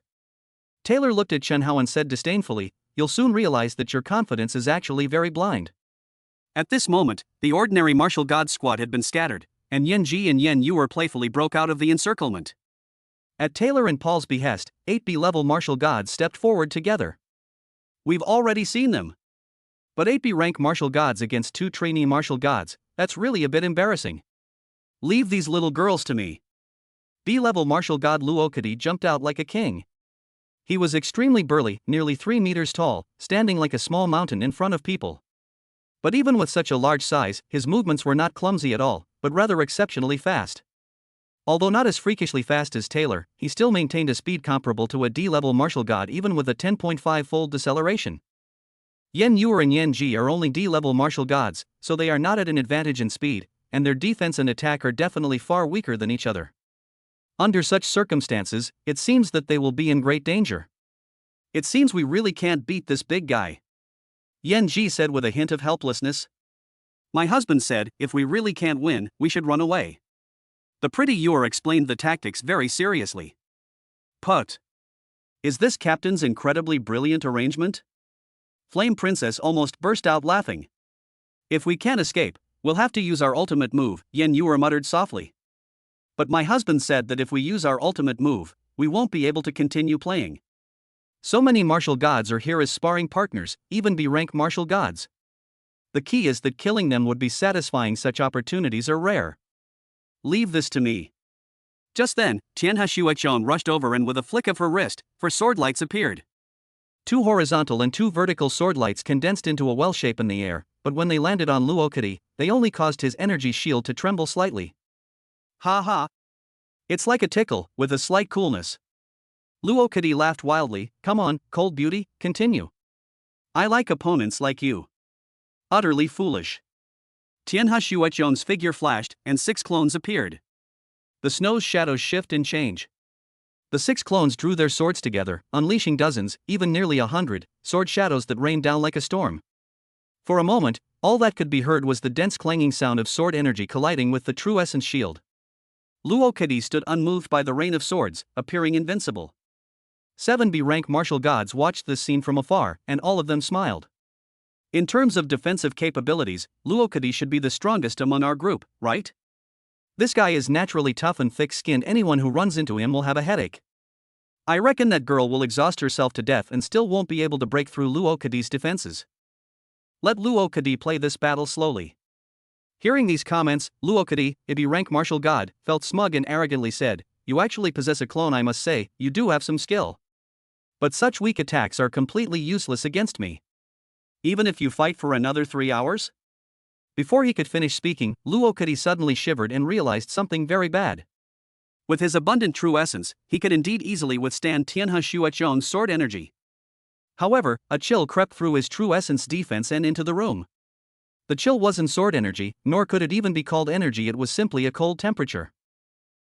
Taylor looked at Chen Hao and said disdainfully, you'll soon realize that your confidence is actually very blind. At this moment, the ordinary martial god squad had been scattered, and Yen Ji and Yen Yu playfully broke out of the encirclement. At Taylor and Paul's behest, 8 B-level martial gods stepped forward together. We've already seen them. But 8 B-rank martial gods against 2 trainee martial gods, that's really a bit embarrassing. Leave these little girls to me. B-level martial god Luo Kadi jumped out like a king. He was extremely burly, nearly 3 meters tall, standing like a small mountain in front of people. But even with such a large size, his movements were not clumsy at all, but rather exceptionally fast. Although not as freakishly fast as Taylor, he still maintained a speed comparable to a D-level martial god even with a 10.5-fold deceleration. Yen Yu and Yen Ji are only D-level martial gods, so they are not at an advantage in speed, and their defense and attack are definitely far weaker than each other. Under such circumstances, it seems that they will be in great danger. It seems we really can't beat this big guy, Yan Ji said with a hint of helplessness. My husband said, if we really can't win, we should run away. The pretty Yor explained the tactics very seriously. Put. Is this Captain's incredibly brilliant arrangement? Flame Princess almost burst out laughing. If we can't escape, we'll have to use our ultimate move, Yan Yor muttered softly. But my husband said that if we use our ultimate move, we won't be able to continue playing. So many martial gods are here as sparring partners, even B-rank martial gods. The key is that killing them would be satisfying. Such opportunities are rare. Leave this to me. Just then, Tianhe Shuichong rushed over and with a flick of her wrist, 4 sword lights appeared. 2 horizontal and 2 vertical sword lights condensed into a well shape in the air, but when they landed on Luokadi, they only caused his energy shield to tremble slightly. Ha ha. It's like a tickle, with a slight coolness. Luokadi laughed wildly. Come on, cold beauty, continue. I like opponents like you. Utterly foolish. Tianhe Shuichong's figure flashed, and 6 clones appeared. The snow's shadows shift and change. The 6 clones drew their swords together, unleashing dozens, even nearly 100, sword shadows that rained down like a storm. For a moment, all that could be heard was the dense clanging sound of sword energy colliding with the true essence shield. Luokadi stood unmoved by the rain of swords, appearing invincible. 7 B-rank martial gods watched this scene from afar, and all of them smiled. In terms of defensive capabilities, Luokadi should be the strongest among our group, right? This guy is naturally tough and thick-skinned. Anyone who runs into him will have a headache. I reckon that girl will exhaust herself to death and still won't be able to break through Luokadi's defenses. Let Luokadi play this battle slowly. Hearing these comments, Luokadi, a B-rank martial god, felt smug and arrogantly said, You actually possess a clone. I must say, you do have some skill. But such weak attacks are completely useless against me. Even if you fight for another 3 hours? Before he could finish speaking, Luokadi suddenly shivered and realized something very bad. With his abundant true essence, he could indeed easily withstand Tianhe Shuichong's sword energy. However, a chill crept through his true essence defense and into the room. The chill wasn't sword energy, nor could it even be called energy. It was simply a cold temperature.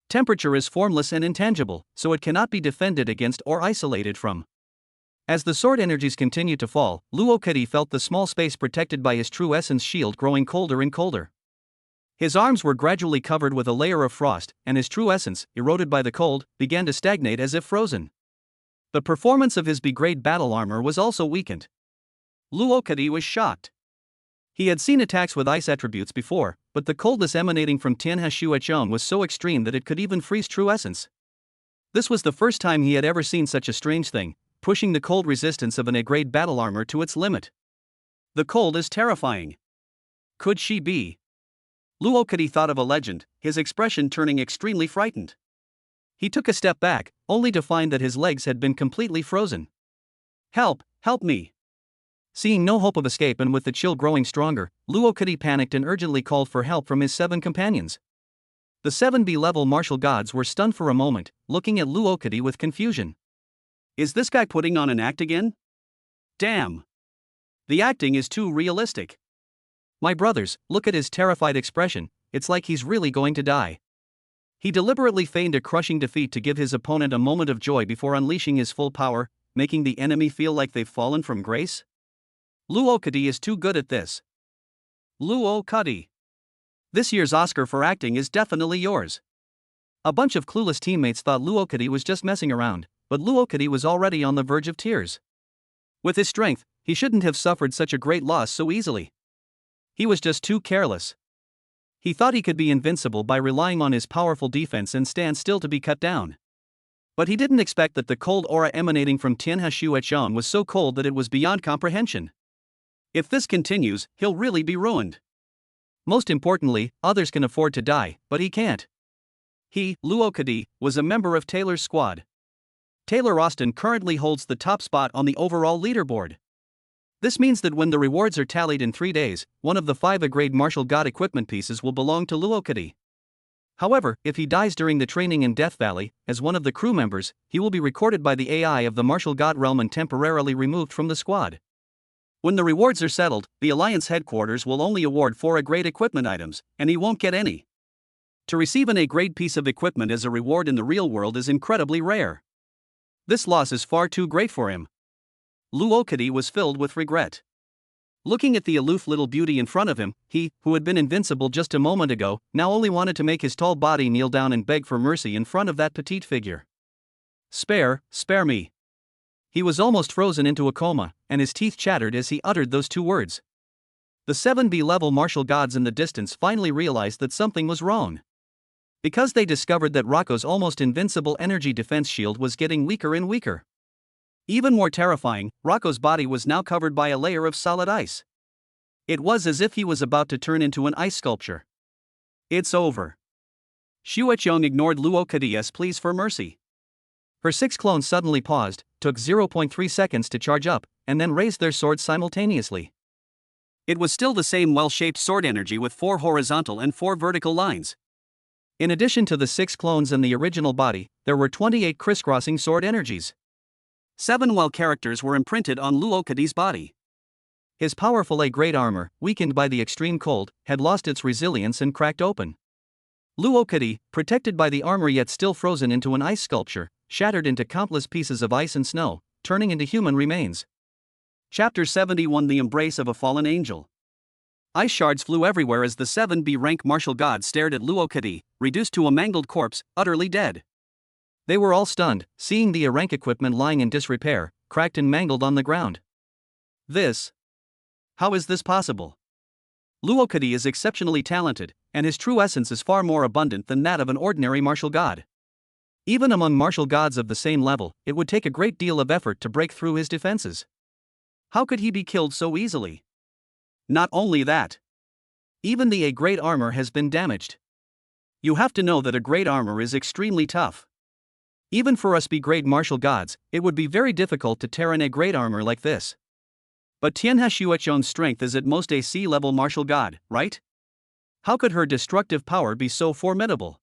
Temperature is formless and intangible, so it cannot be defended against or isolated from. As the sword energies continued to fall, Luokadi felt the small space protected by his true essence shield growing colder and colder. His arms were gradually covered with a layer of frost, and his true essence, eroded by the cold, began to stagnate as if frozen. The performance of his B-grade battle armor was also weakened. Luokadi was shocked. He had seen attacks with ice attributes before, but the coldness emanating from Tianhe Shuichong was so extreme that it could even freeze true essence. This was the first time he had ever seen such a strange thing, pushing the cold resistance of an A-grade battle armor to its limit. The cold is terrifying. Could she be? Luokadi thought of a legend, his expression turning extremely frightened. He took a step back, only to find that his legs had been completely frozen. Help, help me. Seeing no hope of escape and with the chill growing stronger, Luokadi panicked and urgently called for help from his 7 companions. The 7 B-level martial gods were stunned for a moment, looking at Luokadi with confusion. Is this guy putting on an act again? Damn. The acting is too realistic. My brothers, look at his terrified expression, it's like he's really going to die. He deliberately feigned a crushing defeat to give his opponent a moment of joy before unleashing his full power, making the enemy feel like they've fallen from grace. Luokadi is too good at this. Luokadi. This year's Oscar for acting is definitely yours. A bunch of clueless teammates thought Luokadi was just messing around, but Luokadi was already on the verge of tears. With his strength, he shouldn't have suffered such a great loss so easily. He was just too careless. He thought he could be invincible by relying on his powerful defense and stand still to be cut down. But he didn't expect that the cold aura emanating from Tianhe Shuichong was so cold that it was beyond comprehension. If this continues, he'll really be ruined. Most importantly, others can afford to die, but he can't. He, Luokadi, was a member of Taylor's squad. Taylor Austin currently holds the top spot on the overall leaderboard. This means that when the rewards are tallied in 3 days, one of the 5 A-grade martial god equipment pieces will belong to Luokadi. However, if he dies during the training in Death Valley, as one of the crew members, he will be recorded by the AI of the martial god realm and temporarily removed from the squad. When the rewards are settled, the Alliance headquarters will only award 4 A-grade equipment items, and he won't get any. To receive an A-grade piece of equipment as a reward in the real world is incredibly rare. This loss is far too great for him. Luokadi was filled with regret. Looking at the aloof little beauty in front of him, he, who had been invincible just a moment ago, now only wanted to make his tall body kneel down and beg for mercy in front of that petite figure. Spare me. He was almost frozen into a coma, and his teeth chattered as he uttered those two words. The 7B level martial gods in the distance finally realized that something was wrong. Because they discovered that Rocco's almost invincible energy defense shield was getting weaker and weaker. Even more terrifying, Rocco's body was now covered by a layer of solid ice. It was as if he was about to turn into an ice sculpture. It's over. Xueqiong ignored Luokadi's pleas for mercy. Her 6 clones suddenly paused, took 0.3 seconds to charge up, and then raised their swords simultaneously. It was still the same well-shaped sword energy with 4 horizontal and 4 vertical lines. In addition to the 6 clones and the original body, there were 28 crisscrossing sword energies. 7 well characters were imprinted on Luokadi's body. His powerful A-grade armor, weakened by the extreme cold, had lost its resilience and cracked open. Luokadi, protected by the armor yet still frozen into an ice sculpture, shattered into countless pieces of ice and snow, turning into human remains. Chapter 71: The Embrace of a Fallen Angel. Ice shards flew everywhere as the 7B rank martial god stared at Luokadi, reduced to a mangled corpse, utterly dead. They were all stunned, seeing the A-rank equipment lying in disrepair, cracked and mangled on the ground. How is this possible? Luokadi is exceptionally talented, and his true essence is far more abundant than that of an ordinary martial god. Even among martial gods of the same level, it would take a great deal of effort to break through his defenses. How could he be killed so easily? Not only that, even the A-grade armor has been damaged. You have to know that A-grade armor is extremely tough. Even for us B-grade martial gods, it would be very difficult to tear an A-grade armor like this. But Tianhe Xueqiong's strength is at most a C-level martial god, right? How could her destructive power be so formidable?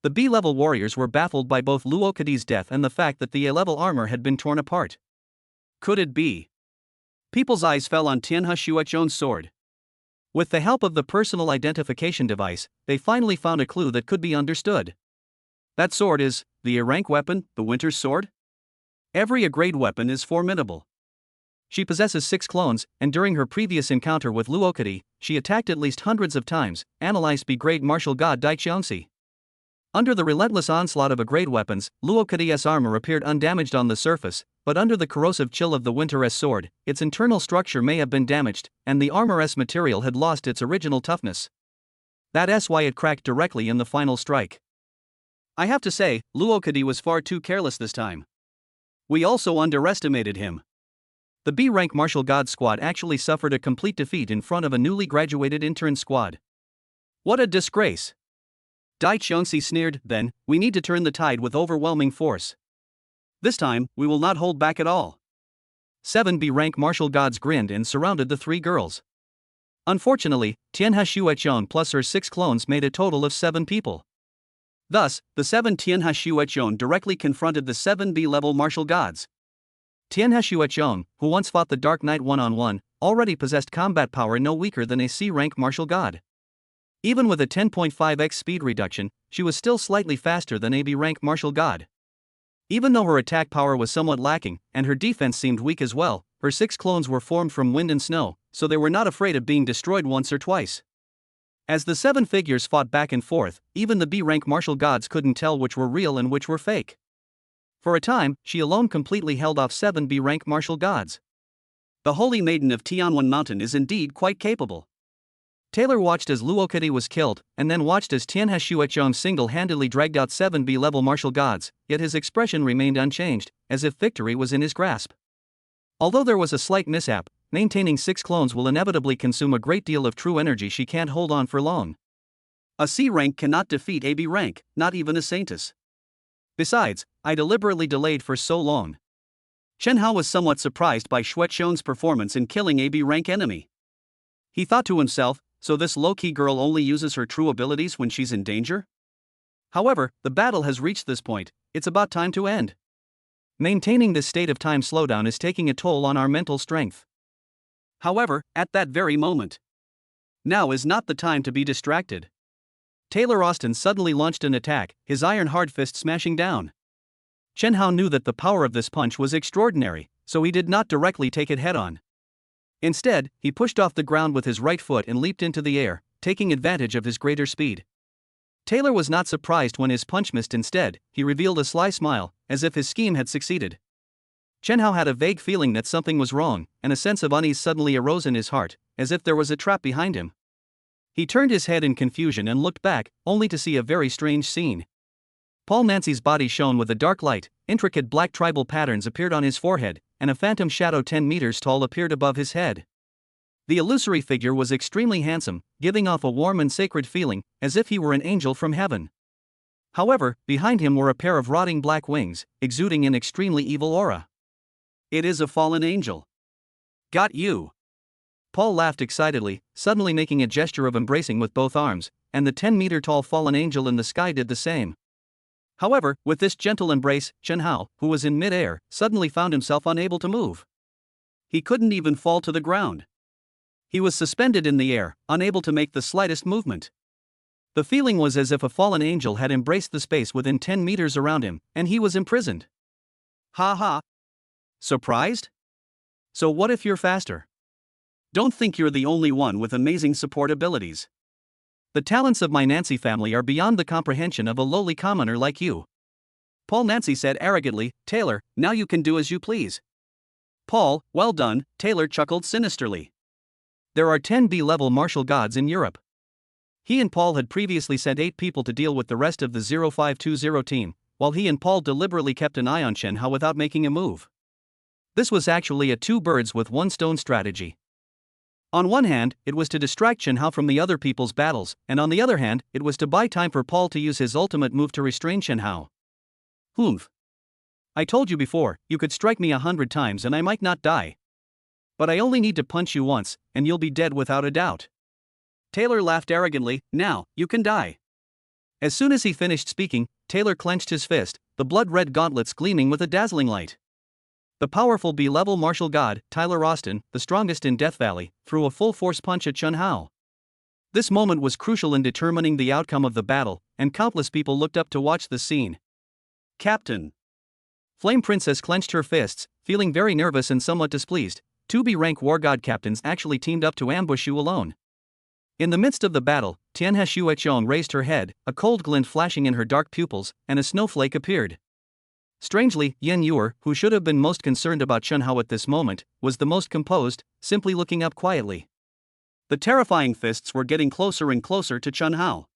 The B-level warriors were baffled by both Luokadi's death and the fact that the A-level armor had been torn apart. Could it be? People's eyes fell on Tianhe Xueqiong's sword. With the help of the personal identification device, they finally found a clue that could be understood. That sword is the A-rank weapon, the Winter's Sword? Every A-grade weapon is formidable. She possesses 6 clones, and during her previous encounter with Luokadi, she attacked at least hundreds of times, analyzed B-grade martial god Dai Qiangxi. Under the relentless onslaught of A-grade weapons, Luokadi's armor appeared undamaged on the surface, but under the corrosive chill of the Winter's Sword, its internal structure may have been damaged, and the armor's material had lost its original toughness. That's why it cracked directly in the final strike. I have to say, Luokadi was far too careless this time. We also underestimated him. The B-rank martial god squad actually suffered a complete defeat in front of a newly graduated intern squad. What a disgrace! Dai Qiangxi sneered. Then, we need to turn the tide with overwhelming force. This time, we will not hold back at all. 7 B-rank martial gods grinned and surrounded the 3 girls. Unfortunately, Tianhe Xueqiong plus her 6 clones made a total of 7 people. Thus, the 7 Tianhe Xueqiong directly confronted the 7 B-level martial gods. Tianhe Xueqiong, who once fought the Dark Knight one-on-one, already possessed combat power no weaker than a C-rank martial god. Even with a 10.5x speed reduction, she was still slightly faster than a B-rank martial god. Even though her attack power was somewhat lacking, and her defense seemed weak as well, her 6 clones were formed from wind and snow, so they were not afraid of being destroyed once or twice. As the 7 figures fought back and forth, even the B-rank martial gods couldn't tell which were real and which were fake. For a time, she alone completely held off 7 B-rank martial gods. The Holy Maiden of Tianwen Mountain is indeed quite capable. Taylor watched as Luokadi was killed, and then watched as Tianhe Xueqiong single-handedly dragged out 7 B-level martial gods, yet his expression remained unchanged, as if victory was in his grasp. Although there was a slight mishap, maintaining 6 clones will inevitably consume a great deal of true energy she can't hold on for long. A C rank cannot defeat a B rank, not even a Saintess. Besides, I deliberately delayed for so long. Chen Hao was somewhat surprised by Xueqiong's performance in killing a B rank enemy. He thought to himself, so this low-key girl only uses her true abilities when she's in danger? However, the battle has reached this point, it's about time to end. Maintaining this state of time slowdown is taking a toll on our mental strength. However, at that very moment, now is not the time to be distracted. Taylor Austin suddenly launched an attack, his iron-hard fist smashing down. Chen Hao knew that the power of this punch was extraordinary, so he did not directly take it head-on. Instead, he pushed off the ground with his right foot and leaped into the air, taking advantage of his greater speed. Taylor was not surprised when his punch missed. Instead, he revealed a sly smile, as if his scheme had succeeded. Chen Hao had a vague feeling that something was wrong, and a sense of unease suddenly arose in his heart, as if there was a trap behind him. He turned his head in confusion and looked back, only to see a very strange scene. Paul Nancy's body shone with a dark light, intricate black tribal patterns appeared on his forehead, and a phantom shadow 10 meters tall appeared above his head. The illusory figure was extremely handsome, giving off a warm and sacred feeling, as if he were an angel from heaven. However, behind him were a pair of rotting black wings, exuding an extremely evil aura. It is a fallen angel. Got you. Paul laughed excitedly, suddenly making a gesture of embracing with both arms, and the 10-meter-tall fallen angel in the sky did the same. However, with this gentle embrace, Chen Hao, who was in mid-air, suddenly found himself unable to move. He couldn't even fall to the ground. He was suspended in the air, unable to make the slightest movement. The feeling was as if a fallen angel had embraced the space within 10 meters around him, and he was imprisoned. Ha ha! Surprised? So what if you're faster? Don't think you're the only one with amazing support abilities. The talents of my Nancy family are beyond the comprehension of a lowly commoner like you. Paul Nancy said arrogantly. Taylor, now you can do as you please. Paul, well done, Taylor chuckled sinisterly. There are 10 B-level martial gods in Europe. He and Paul had previously sent 8 people to deal with the rest of the 0520 team, while he and Paul deliberately kept an eye on Chen Hao without making a move. This was actually a two birds with one stone strategy. On one hand, it was to distract Chen Hao from the other people's battles, and on the other hand, it was to buy time for Paul to use his ultimate move to restrain Chen Hao. Humph. I told you before, you could strike me 100 times and I might not die. But I only need to punch you once, and you'll be dead without a doubt. Taylor laughed arrogantly. Now, you can die. As soon as he finished speaking, Taylor clenched his fist, the blood-red gauntlets gleaming with a dazzling light. The powerful B-level martial god, Taylor Austin, the strongest in Death Valley, threw a full-force punch at Chen Hao. This moment was crucial in determining the outcome of the battle, and countless people looked up to watch the scene. Captain. Flame Princess clenched her fists, feeling very nervous and somewhat displeased. 2B rank war god captains actually teamed up to ambush you alone. In the midst of the battle, Tianhe Shuechong raised her head, a cold glint flashing in her dark pupils, and a snowflake appeared. Strangely, Yen Yuer, who should have been most concerned about Chen Hao at this moment, was the most composed, simply looking up quietly. The terrifying fists were getting closer and closer to Chen Hao.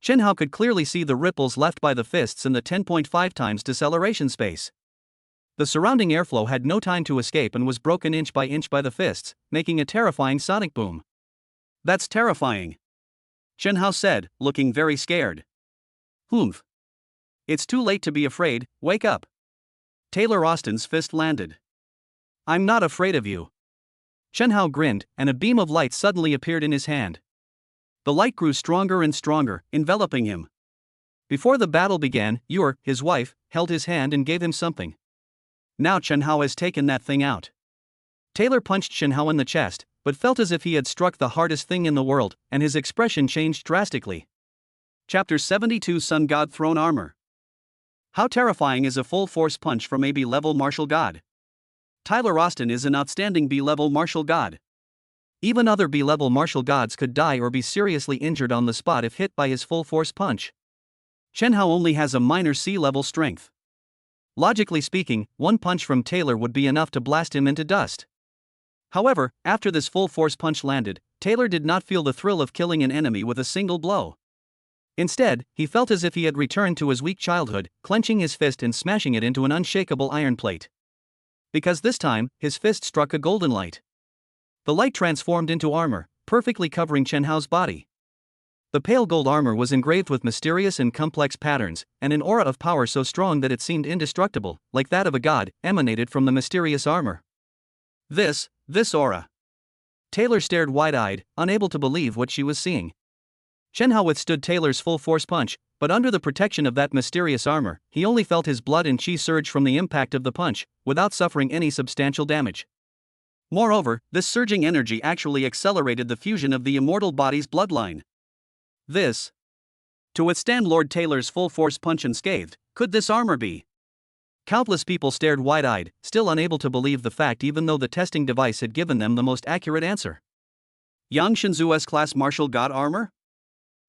Chen Hao could clearly see the ripples left by the fists in the 10.5 times deceleration space. The surrounding airflow had no time to escape and was broken inch by the fists, making a terrifying sonic boom. That's terrifying. Chen Hao said, looking very scared. Humph. It's too late to be afraid, wake up. Taylor Austin's fist landed. I'm not afraid of you. Chen Hao grinned, and a beam of light suddenly appeared in his hand. The light grew stronger and stronger, enveloping him. Before the battle began, Yuer, his wife, held his hand and gave him something. Now Chen Hao has taken that thing out. Taylor punched Chen Hao in the chest, but felt as if he had struck the hardest thing in the world, and his expression changed drastically. Chapter 72 Sun God Throne Armor. How terrifying is a full-force punch from a B-level martial god? Taylor Austin is an outstanding B-level martial god. Even other B-level martial gods could die or be seriously injured on the spot if hit by his full-force punch. Chen Hao only has a minor C-level strength. Logically speaking, one punch from Taylor would be enough to blast him into dust. However, after this full-force punch landed, Taylor did not feel the thrill of killing an enemy with a single blow. Instead, he felt as if he had returned to his weak childhood, clenching his fist and smashing it into an unshakable iron plate. Because this time, his fist struck a golden light. The light transformed into armor, perfectly covering Chen Hao's body. The pale gold armor was engraved with mysterious and complex patterns, and an aura of power so strong that it seemed indestructible, like that of a god, emanated from the mysterious armor. This aura. Taylor stared wide-eyed, unable to believe what she was seeing. Chen Hao withstood Taylor's full-force punch, but under the protection of that mysterious armor, he only felt his blood and chi surge from the impact of the punch, without suffering any substantial damage. Moreover, this surging energy actually accelerated the fusion of the immortal body's bloodline. This To withstand Lord Taylor's full-force punch unscathed, could this armor be? Countless people stared wide-eyed, still unable to believe the fact even though the testing device had given them the most accurate answer. Yang Shinzu S-Class Martial God Armor?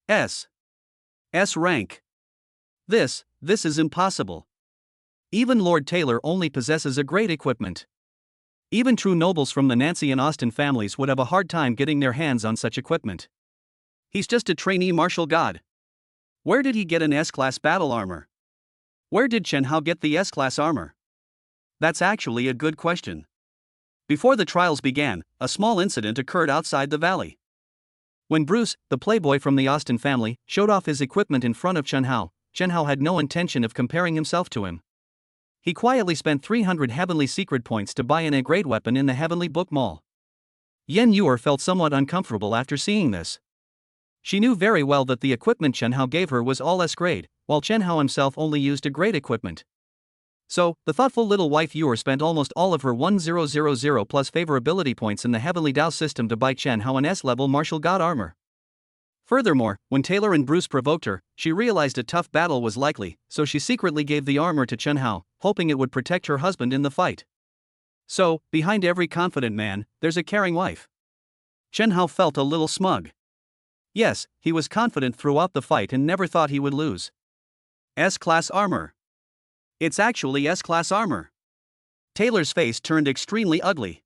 S rank. This is impossible. Even Lord Taylor only possesses a great equipment. Even true nobles from the Nancy and Austin families would have a hard time getting their hands on such equipment. He's just a trainee martial god. Where did he get an S-Class battle armor? Where did Chen Hao get the S-Class armor? That's actually a good question. Before the trials began, a small incident occurred outside the valley. When Bruce, the playboy from the Austin family, showed off his equipment in front of Chen Hao had no intention of comparing himself to him. He quietly spent 300 heavenly secret points to buy an A-grade weapon in the Heavenly Book Mall. Yen Yuer felt somewhat uncomfortable after seeing this. She knew very well that the equipment Chen Hao gave her was all S-grade, while Chen Hao himself only used A-grade equipment. So, the thoughtful little wife Yuer spent almost all of her 1000 plus favorability points in the Heavenly Dao system to buy Chen Hao an S-level martial god armor. Furthermore, when Taylor and Bruce provoked her, she realized a tough battle was likely, so she secretly gave the armor to Chen Hao, hoping it would protect her husband in the fight. So, behind every confident man, there's a caring wife. Chen Hao felt a little smug. Yes, he was confident throughout the fight and never thought he would lose. S-Class armor. It's actually S-Class armor. Taylor's face turned extremely ugly.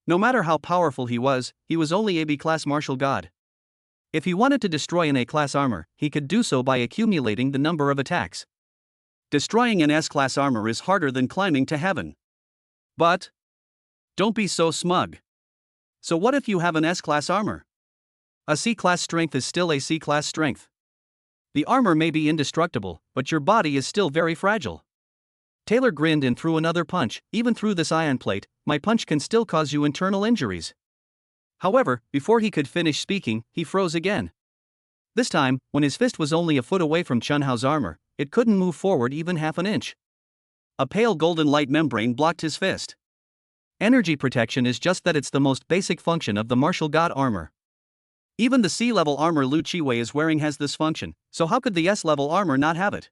No matter how powerful he was only a B-class martial god. If he wanted to destroy an A-class armor, he could do so by accumulating the number of attacks. Destroying an S-class armor is harder than climbing to heaven. But don't be so smug. So what if you have an S-class armor? A C-class strength is still a C-class strength. The armor may be indestructible, but your body is still very fragile. Taylor grinned and threw another punch. Even through this ion plate, my punch can still cause you internal injuries. However, before he could finish speaking, he froze again. This time, when his fist was only a foot away from Chen Hao's armor, it couldn't move forward even half an inch. A pale golden light membrane blocked his fist. Energy protection is just that, it's the most basic function of the martial god armor. Even the C-level armor Lu Chiwei is wearing has this function, so how could the S-level armor not have it?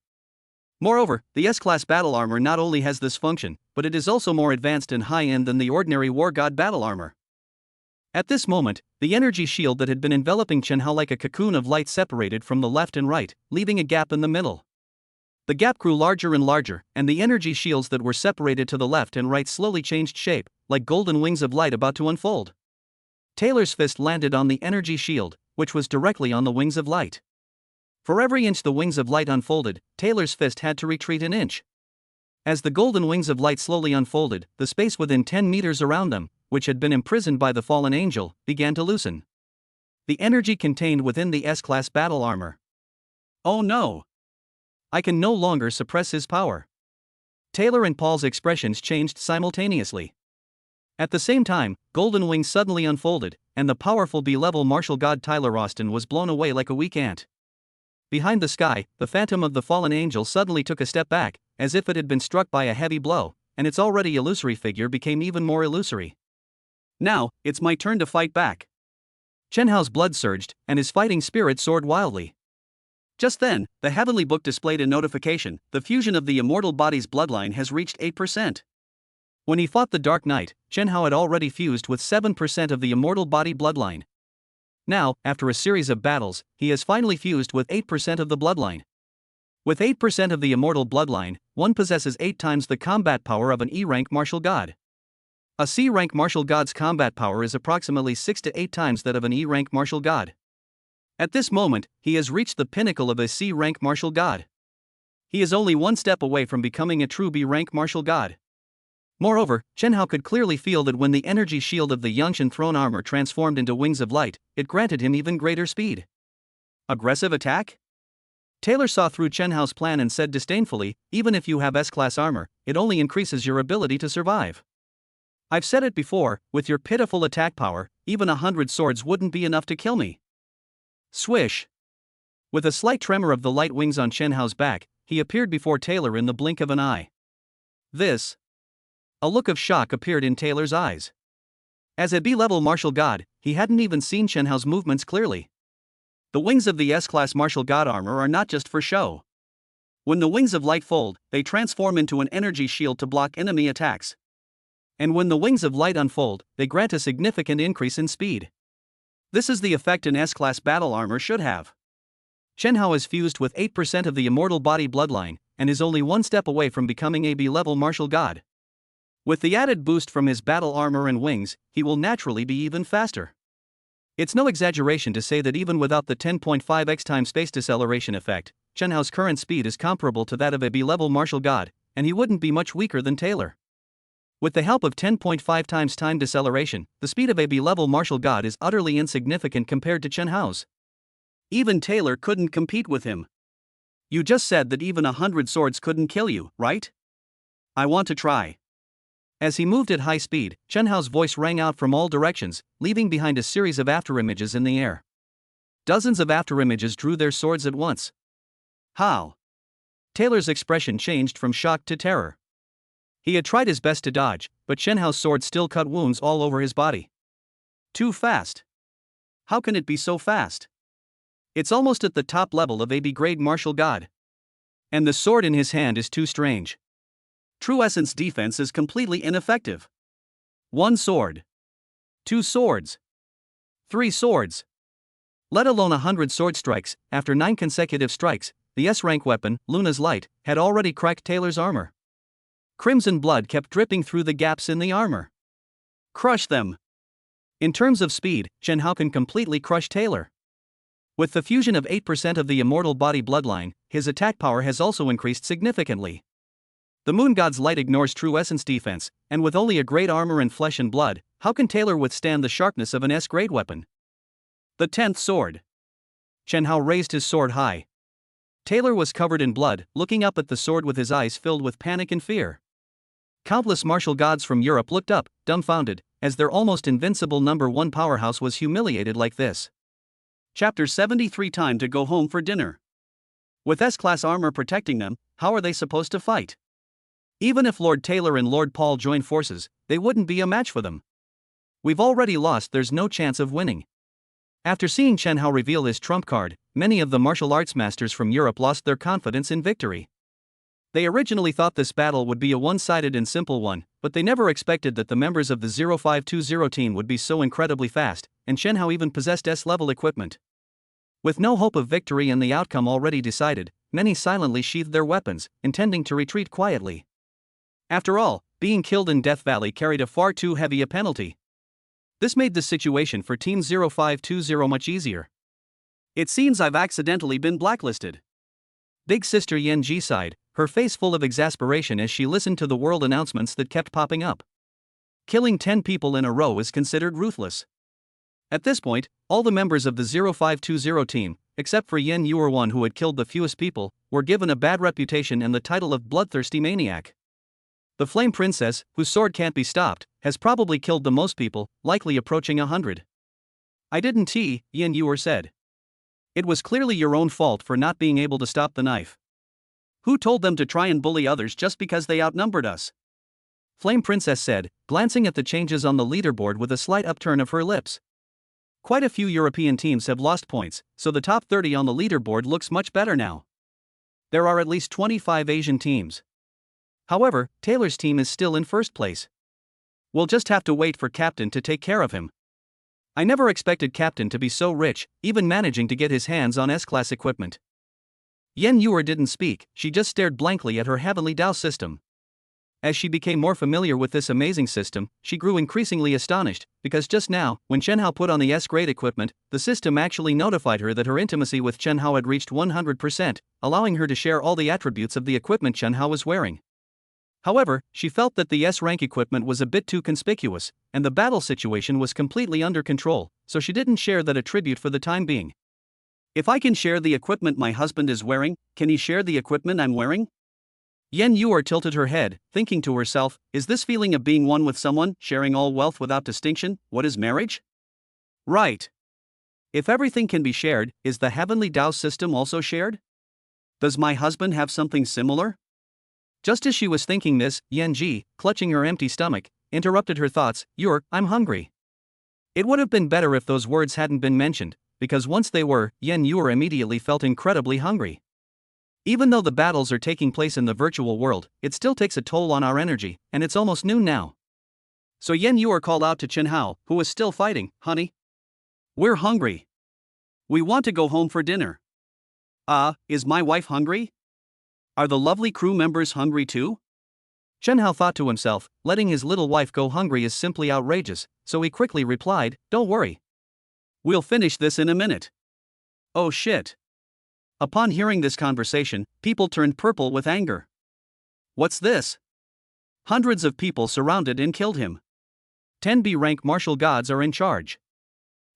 Moreover, the S-class battle armor not only has this function, but it is also more advanced and high-end than the ordinary war god battle armor. At this moment, the energy shield that had been enveloping Chen Hao like a cocoon of light separated from the left and right, leaving a gap in the middle. The gap grew larger and larger, and the energy shields that were separated to the left and right slowly changed shape, like golden wings of light about to unfold. Taylor's fist landed on the energy shield, which was directly on the wings of light. For every inch the wings of light unfolded, Taylor's fist had to retreat an inch. As the golden wings of light slowly unfolded, the space within 10 meters around them, which had been imprisoned by the fallen angel, began to loosen. The energy contained within the S-class battle armor. Oh no! I can no longer suppress his power. Taylor and Paul's expressions changed simultaneously. At the same time, golden wings suddenly unfolded, and the powerful B-level martial god Tyler Austin was blown away like a weak ant. Behind the sky, the phantom of the fallen angel suddenly took a step back, as if it had been struck by a heavy blow, and its already illusory figure became even more illusory. Now, it's my turn to fight back. Chen Hao's blood surged, and his fighting spirit soared wildly. Just then, the heavenly book displayed a notification: the fusion of the immortal body's bloodline has reached 8%. When he fought the Dark Knight, Chen Hao had already fused with 7% of the immortal body bloodline. Now, after a series of battles, he has finally fused with 8% of the bloodline. With 8% of the immortal bloodline, one possesses 8 times the combat power of an E-rank martial god. A C-rank martial god's combat power is approximately 6 to 8 times that of an E-rank martial god. At this moment, he has reached the pinnacle of a C-rank martial god. He is only one step away from becoming a true B-rank martial god. Moreover, Chen Hao could clearly feel that when the energy shield of the Yangshan throne armor transformed into wings of light, it granted him even greater speed. Aggressive attack? Taylor saw through Chen Hao's plan and said disdainfully, even if you have S-class armor, it only increases your ability to survive. I've said it before, with your pitiful attack power, even 100 swords wouldn't be enough to kill me. Swish! With a slight tremor of the light wings on Chen Hao's back, he appeared before Taylor in the blink of an eye. This. A look of shock appeared in Taylor's eyes. As a B-level martial god, he hadn't even seen Chen Hao's movements clearly. The wings of the S-class martial god armor are not just for show. When the wings of light fold, they transform into an energy shield to block enemy attacks. And when the wings of light unfold, they grant a significant increase in speed. This is the effect an S-class battle armor should have. Chen Hao is fused with 8% of the immortal body bloodline, and is only one step away from becoming a B-level martial god. With the added boost from his battle armor and wings, he will naturally be even faster. It's no exaggeration to say that even without the 10.5x time space deceleration effect, Chen Hao's current speed is comparable to that of a B-level martial god, and he wouldn't be much weaker than Taylor. With the help of 10.5 times time deceleration, the speed of a B-level martial god is utterly insignificant compared to Chen Hao's. Even Taylor couldn't compete with him. You just said that even 100 swords couldn't kill you, right? I want to try. As he moved at high speed, Chen Hao's voice rang out from all directions, leaving behind a series of afterimages in the air. Dozens of afterimages drew their swords at once. How? Taylor's expression changed from shock to terror. He had tried his best to dodge, but Chen Hao's sword still cut wounds all over his body. Too fast. How can it be so fast? It's almost at the top level of a B-grade martial god. And the sword in his hand is too strange. True Essence defense is completely ineffective. 1 sword. 2 swords. 3 swords. Let alone 100 sword strikes. After 9 consecutive strikes, the S-rank weapon, Luna's Light, had already cracked Taylor's armor. Crimson blood kept dripping through the gaps in the armor. Crush them. In terms of speed, Chen Hao can completely crush Taylor. With the fusion of 8% of the immortal body bloodline, his attack power has also increased significantly. The Moon God's light ignores True Essence defense, and with only a great armor and flesh and blood, how can Taylor withstand the sharpness of an S-grade weapon? The 10th sword. Chen Hao raised his sword high. Taylor was covered in blood, looking up at the sword with his eyes filled with panic and fear. Countless martial gods from Europe looked up, dumbfounded, as their almost invincible number 1 powerhouse was humiliated like this. Chapter 73. Time to go home for dinner. With S-class armor protecting them, how are they supposed to fight? Even if Lord Taylor and Lord Paul join forces, they wouldn't be a match for them. We've already lost, there's no chance of winning. After seeing Chen Hao reveal his trump card, many of the martial arts masters from Europe lost their confidence in victory. They originally thought this battle would be a one-sided and simple one, but they never expected that the members of the 0520 team would be so incredibly fast, and Chen Hao even possessed S-level equipment. With no hope of victory and the outcome already decided, many silently sheathed their weapons, intending to retreat quietly. After all, being killed in Death Valley carried a far too heavy a penalty. This made the situation for Team 0520 much easier. It seems I've accidentally been blacklisted. Big Sister Yen Ji sighed, her face full of exasperation as she listened to the world announcements that kept popping up. Killing 10 people in a row is considered ruthless. At this point, all the members of the 0520 team, except for Yen Yuer, who had killed the fewest people, were given a bad reputation and the title of bloodthirsty maniac. The Flame Princess, whose sword can't be stopped, has probably killed the most people, likely approaching 100. I didn't, Yen Yuer said. It was clearly your own fault for not being able to stop the knife. Who told them to try and bully others just because they outnumbered us? Flame Princess said, glancing at the changes on the leaderboard with a slight upturn of her lips. Quite a few European teams have lost points, so the top 30 on the leaderboard looks much better now. There are at least 25 Asian teams. However, Taylor's team is still in first place. We'll just have to wait for Captain to take care of him. I never expected Captain to be so rich, even managing to get his hands on S-class equipment. Yen Yuer didn't speak, she just stared blankly at her heavenly Dao system. As she became more familiar with this amazing system, she grew increasingly astonished, because just now, when Chen Hao put on the S-grade equipment, the system actually notified her that her intimacy with Chen Hao had reached 100%, allowing her to share all the attributes of the equipment Chen Hao was wearing. However, she felt that the S-rank equipment was a bit too conspicuous, and the battle situation was completely under control, so she didn't share that attribute for the time being. If I can share the equipment my husband is wearing, can he share the equipment I'm wearing? Yen Yuer tilted her head, thinking to herself, is this feeling of being one with someone, sharing all wealth without distinction, what is marriage? Right. If everything can be shared, is the heavenly Dao system also shared? Does my husband have something similar? Just as she was thinking this, Yen Ji, clutching her empty stomach, interrupted her thoughts, I'm hungry. It would have been better if those words hadn't been mentioned, because once they were, Yen Yu immediately felt incredibly hungry. Even though the battles are taking place in the virtual world, it still takes a toll on our energy, and it's almost noon now. So Yen Yu called out to Chen Hao, who was still fighting, "Honey, we're hungry. We want to go home for dinner." Is my wife hungry? Are the lovely crew members hungry too? Chen Hao thought to himself, letting his little wife go hungry is simply outrageous, so he quickly replied, "Don't worry. We'll finish this in a minute." Oh shit. Upon hearing this conversation, people turned purple with anger. What's this? Hundreds of people surrounded and killed him. 10B rank martial gods are in charge.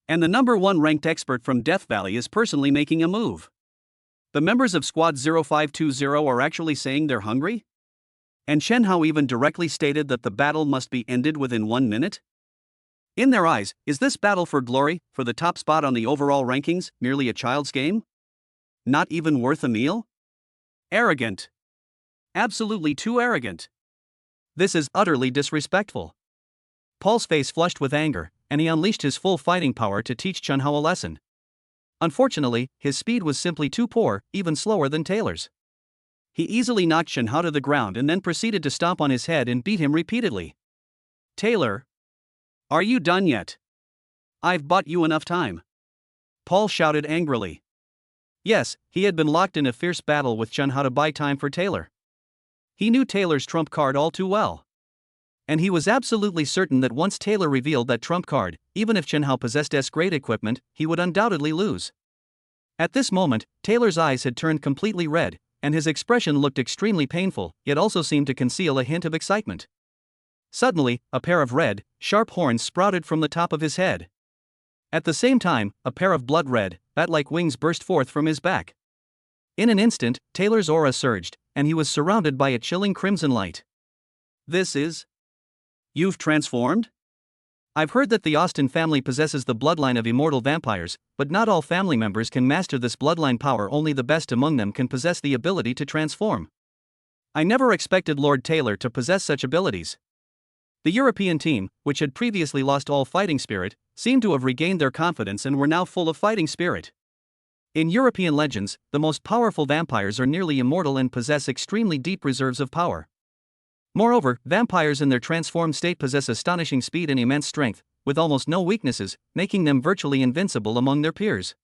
And the number 1 ranked expert from Death Valley is personally making a move. The members of Squad 0520 are actually saying they're hungry? And Chen Hao even directly stated that the battle must be ended within 1 minute? In their eyes, is this battle for glory, for the top spot on the overall rankings, merely a child's game? Not even worth a meal? Arrogant. Absolutely too arrogant. This is utterly disrespectful. Paul's face flushed with anger, and he unleashed his full fighting power to teach Chen Hao a lesson. Unfortunately, his speed was simply too poor, even slower than Taylor's. He easily knocked Chen Hao to the ground and then proceeded to stomp on his head and beat him repeatedly. "Taylor, are you done yet? I've bought you enough time." Paul shouted angrily. Yes, he had been locked in a fierce battle with Chen Hao to buy time for Taylor. He knew Taylor's trump card all too well. And he was absolutely certain that once Taylor revealed that trump card, even if Chen Hao possessed S-grade equipment, he would undoubtedly lose. At this moment, Taylor's eyes had turned completely red, and his expression looked extremely painful, yet also seemed to conceal a hint of excitement. Suddenly, a pair of red, sharp horns sprouted from the top of his head. At the same time, a pair of blood-red, bat-like wings burst forth from his back. In an instant, Taylor's aura surged, and he was surrounded by a chilling crimson light. "This is... You've transformed?" "I've heard that the Austin family possesses the bloodline of immortal vampires, but not all family members can master this bloodline power. Only the best among them can possess the ability to transform. I never expected Lord Taylor to possess such abilities." The European team, which had previously lost all fighting spirit, seemed to have regained their confidence and were now full of fighting spirit. In European legends, the most powerful vampires are nearly immortal and possess extremely deep reserves of power. Moreover, vampires in their transformed state possess astonishing speed and immense strength, with almost no weaknesses, making them virtually invincible among their peers.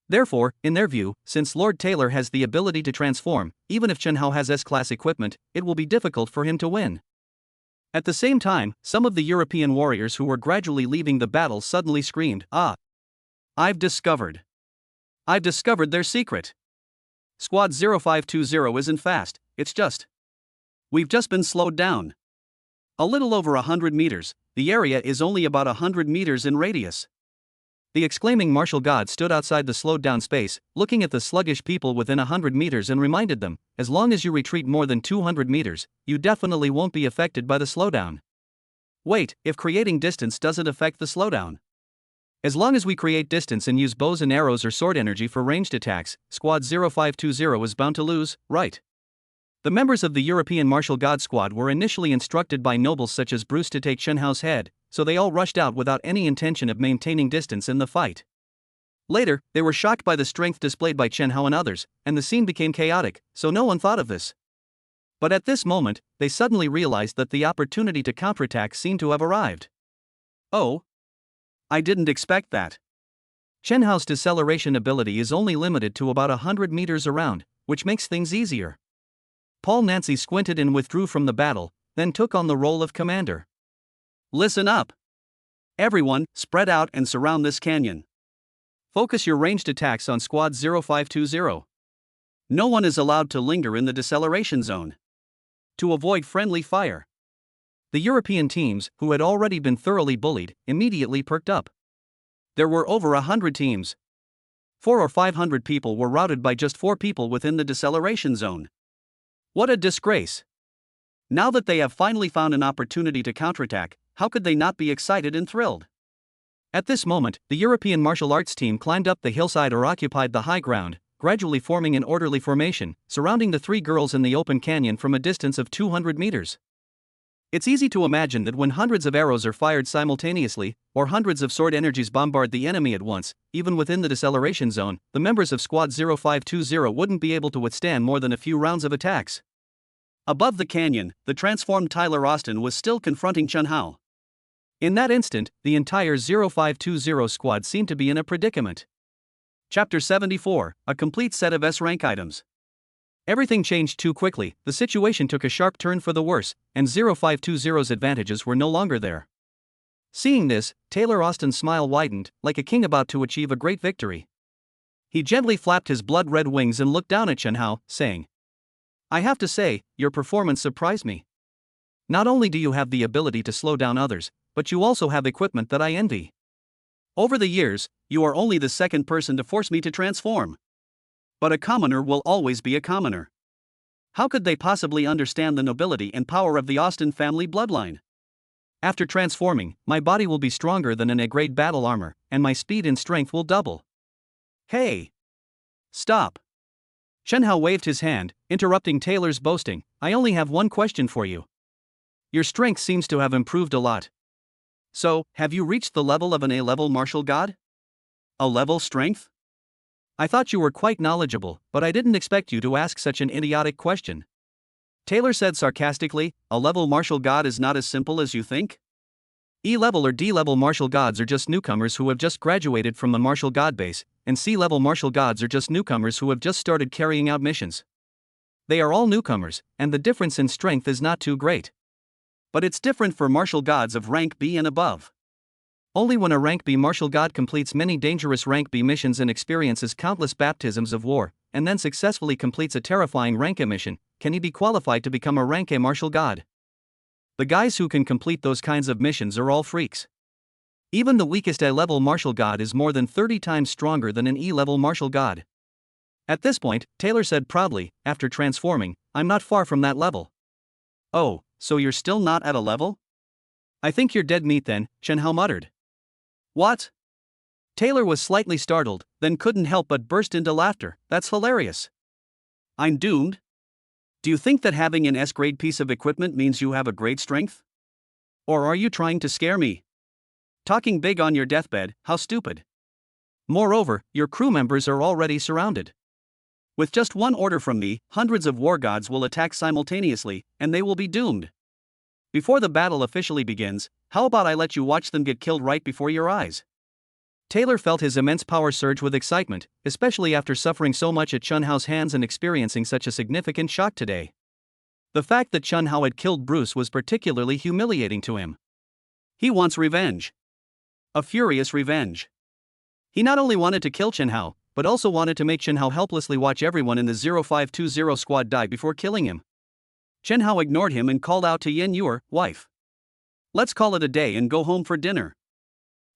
Therefore, in their view, since Lord Taylor has the ability to transform, even if Chen Hao has S-class equipment, it will be difficult for him to win. At the same time, some of the European warriors who were gradually leaving the battle suddenly screamed, I've discovered their secret. Squad 0520 isn't fast, we've just been slowed down. A little over 100 meters, the area is only about 100 meters in radius." The exclaiming martial god stood outside the slowed down space, looking at the sluggish people within 100 meters and reminded them, as long as you retreat more than 200 meters, you definitely won't be affected by the slowdown. Wait, if creating distance doesn't affect the slowdown? As long as we create distance and use bows and arrows or sword energy for ranged attacks, Squad 0520 is bound to lose, right? The members of the European Martial God Squad were initially instructed by nobles such as Bruce to take Chen Hao's head, so they all rushed out without any intention of maintaining distance in the fight. Later, they were shocked by the strength displayed by Chen Hao and others, and the scene became chaotic, so no one thought of this. But at this moment, they suddenly realized that the opportunity to counterattack seemed to have arrived. Oh, I didn't expect that. Chen Hao's deceleration ability is only limited to about 100 meters around, which makes things easier. Paul Nancy squinted and withdrew from the battle, then took on the role of commander. Listen up. Everyone, spread out and surround this canyon. Focus your ranged attacks on Squad 0520. No one is allowed to linger in the deceleration zone. To avoid friendly fire. The European teams, who had already been thoroughly bullied, immediately perked up. There were over 100 teams. 400 or 500 people were routed by just 4 people within the deceleration zone. What a disgrace. Now that they have finally found an opportunity to counterattack, how could they not be excited and thrilled? At this moment, the European martial arts team climbed up the hillside or occupied the high ground, gradually forming an orderly formation, surrounding the 3 girls in the open canyon from a distance of 200 meters. It's easy to imagine that when hundreds of arrows are fired simultaneously, or hundreds of sword energies bombard the enemy at once, even within the deceleration zone, the members of Squad 0520 wouldn't be able to withstand more than a few rounds of attacks. Above the canyon, the transformed Tyler Austin was still confronting Chen Hao. In that instant, the entire 0520 squad seemed to be in a predicament. Chapter 74, a complete set of S-rank items. Everything changed too quickly, the situation took a sharp turn for the worse, and 0520's advantages were no longer there. Seeing this, Taylor Austin's smile widened, like a king about to achieve a great victory. He gently flapped his blood-red wings and looked down at Chen Hao, saying, "I have to say, your performance surprised me. Not only do you have the ability to slow down others, but you also have equipment that I envy. Over the years, you are only the second person to force me to transform. But a commoner will always be a commoner. How could they possibly understand the nobility and power of the Austin family bloodline? After transforming, my body will be stronger than an A-grade battle armor, and my speed and strength will double." "Hey! Stop!" Chen Hao waved his hand, interrupting Taylor's boasting. "I only have one question for you. Your strength seems to have improved a lot. So, have you reached the level of an A-level martial god? A level strength? I thought you were quite knowledgeable, but I didn't expect you to ask such an idiotic question." Taylor said sarcastically, "A level martial god is not as simple as you think. E-level or D-level martial gods are just newcomers who have just graduated from the martial god base, and C-level martial gods are just newcomers who have just started carrying out missions. They are all newcomers, and the difference in strength is not too great. But it's different for martial gods of rank B and above. Only when a rank B martial god completes many dangerous rank B missions and experiences countless baptisms of war, and then successfully completes a terrifying rank A mission, can he be qualified to become a rank A martial god. The guys who can complete those kinds of missions are all freaks. Even the weakest A-level martial god is more than 30 times stronger than an E-level martial god." At this point, Taylor said proudly, "After transforming, I'm not far from that level." "Oh, so you're still not at a level? I think you're dead meat then," Chen Hao muttered. "What?" Taylor was slightly startled, then couldn't help but burst into laughter. "That's hilarious. I'm doomed? Do you think that having an S-grade piece of equipment means you have a great strength? Or are you trying to scare me? Talking big on your deathbed, how stupid. Moreover, your crew members are already surrounded. With just one order from me, hundreds of war gods will attack simultaneously, and they will be doomed. Before the battle officially begins, how about I let you watch them get killed right before your eyes?" Taylor felt his immense power surge with excitement, especially after suffering so much at Chen Hao's hands and experiencing such a significant shock today. The fact that Chen Hao had killed Bruce was particularly humiliating to him. He wants revenge. A furious revenge. He not only wanted to kill Chen Hao, but also wanted to make Chen Hao helplessly watch everyone in the 0520 squad die before killing him. Chen Hao ignored him and called out to Yen Yuer, "Wife. Let's call it a day and go home for dinner."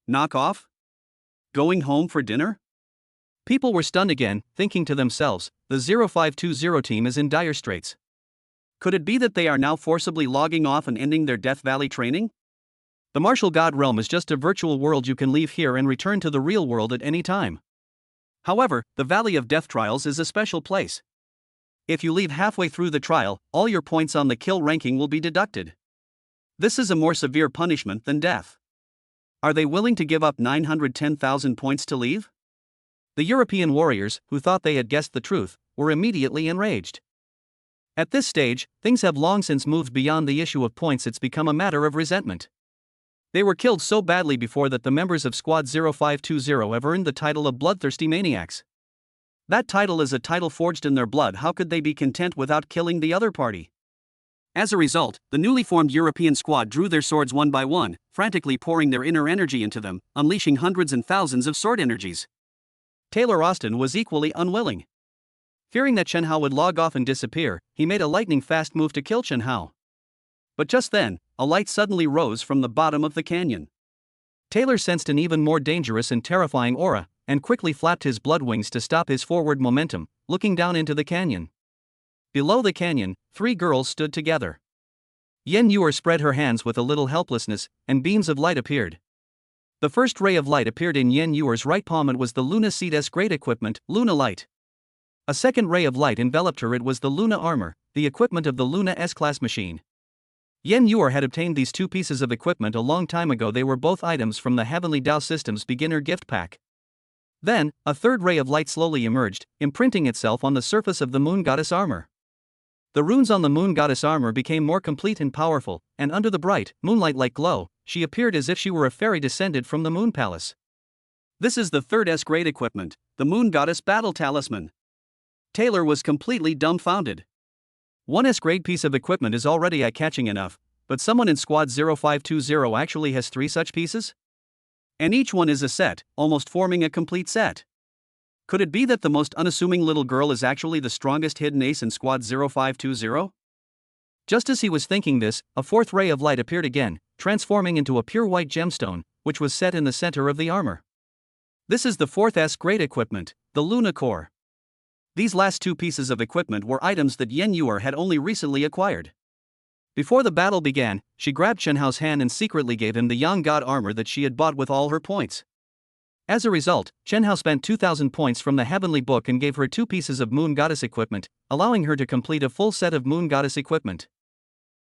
"Knock off? Going home for dinner?" People were stunned again, thinking to themselves, the 0520 team is in dire straits. Could it be that they are now forcibly logging off and ending their Death Valley training? The martial god realm is just a virtual world you can leave here and return to the real world at any time. However, the Valley of Death Trials is a special place. If you leave halfway through the trial, all your points on the kill ranking will be deducted. This is a more severe punishment than death. Are they willing to give up 910,000 points to leave? The European warriors, who thought they had guessed the truth, were immediately enraged. At this stage, things have long since moved beyond the issue of points. It's become a matter of resentment. They were killed so badly before that the members of Squad 0520 have earned the title of bloodthirsty maniacs. That title is a title forged in their blood. How could they be content without killing the other party? As a result, the newly formed European squad drew their swords one by one, frantically pouring their inner energy into them, unleashing hundreds and thousands of sword energies. Taylor Austin was equally unwilling. Fearing that Chen Hao would log off and disappear, he made a lightning-fast move to kill Chen Hao. But just then, a light suddenly rose from the bottom of the canyon. Taylor sensed an even more dangerous and terrifying aura, and quickly flapped his blood wings to stop his forward momentum, looking down into the canyon. Below the canyon, 3 girls stood together. Yen Yuer spread her hands with a little helplessness, and beams of light appeared. The first ray of light appeared in Yen Yuer's right palm. It was the Luna Seed's great equipment, Luna Light. A second ray of light enveloped her. It was the Luna Armor, the equipment of the Luna S-class machine. Yen Yuer had obtained these two pieces of equipment a long time ago. They were both items from the Heavenly Dao Systems beginner gift pack. Then, a third ray of light slowly emerged, imprinting itself on the surface of the Moon Goddess armor. The runes on the Moon Goddess armor became more complete and powerful, and under the bright, moonlight-like glow, she appeared as if she were a fairy descended from the Moon Palace. This is the third S-grade equipment, the Moon Goddess Battle Talisman. Taylor was completely dumbfounded. One S-grade piece of equipment is already eye-catching enough, but someone in Squad 0520 actually has 3 such pieces? And each one is a set, almost forming a complete set. Could it be that the most unassuming little girl is actually the strongest hidden ace in Squad 0520? Just as he was thinking this, a fourth ray of light appeared again, transforming into a pure white gemstone, which was set in the center of the armor. This is the fourth S-grade equipment, the Luna Core. These last two pieces of equipment were items that Yen Yuer had only recently acquired. Before the battle began, she grabbed Chen Hao's hand and secretly gave him the Yang God armor that she had bought with all her points. As a result, Chen Hao spent 2,000 points from the Heavenly Book and gave her 2 pieces of Moon Goddess equipment, allowing her to complete a full set of Moon Goddess equipment.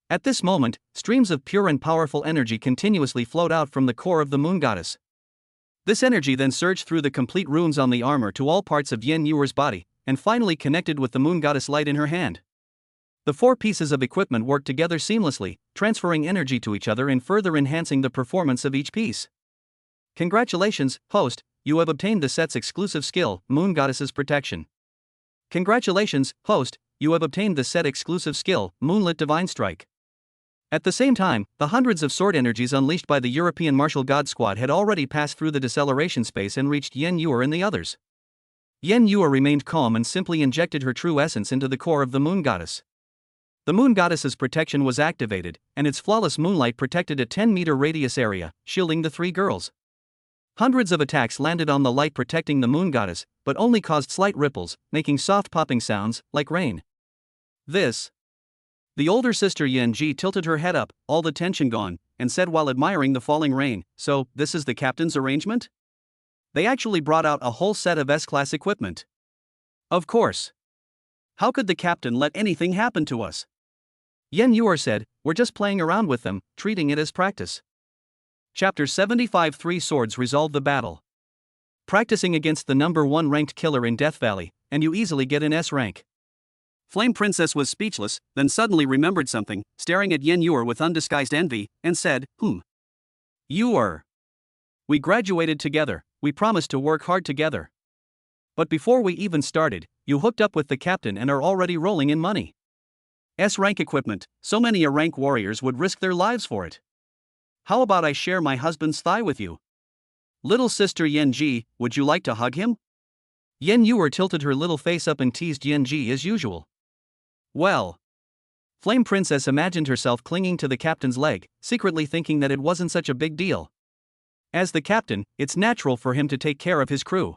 At this moment, streams of pure and powerful energy continuously flowed out from the core of the Moon Goddess. This energy then surged through the complete runes on the armor to all parts of Yen Yuer's body, and finally connected with the Moon Goddess light in her hand. The 4 pieces of equipment worked together seamlessly, transferring energy to each other and further enhancing the performance of each piece. Congratulations, host, you have obtained the set's exclusive skill, Moon Goddess's Protection. Congratulations, host, you have obtained the set exclusive skill, Moonlit Divine Strike. At the same time, the hundreds of sword energies unleashed by the European Martial God Squad had already passed through the deceleration space and reached Yen Yuer and the others. Yen Yuer remained calm and simply injected her true essence into the core of the Moon Goddess. The Moon Goddess's protection was activated, and its flawless moonlight protected a 10-meter radius area, shielding the 3 girls. Hundreds of attacks landed on the light protecting the Moon Goddess, but only caused slight ripples, making soft popping sounds, like rain. The older sister Yen Ji tilted her head up, all the tension gone, and said while admiring the falling rain, "So, this is the captain's arrangement? They actually brought out a whole set of S-class equipment. Of course. How could the captain let anything happen to us?" Yen Yuer said, "We're just playing around with them, treating it as practice." Chapter 75 3 Swords resolve the battle. Practicing against the number 1 ranked killer in Death Valley, and you easily get an S rank. Flame Princess was speechless, then suddenly remembered something, staring at Yen Yuer with undisguised envy, and said, Yuer. We graduated together, we promised to work hard together. But before we even started, you hooked up with the captain and are already rolling in money. S-rank equipment, so many A-rank warriors would risk their lives for it. How about I share my husband's thigh with you? Little sister Yen Ji, would you like to hug him? Yen Yuer tilted her little face up and teased Yen Ji as usual. Well. Flame Princess imagined herself clinging to the captain's leg, secretly thinking that it wasn't such a big deal. As the captain, it's natural for him to take care of his crew.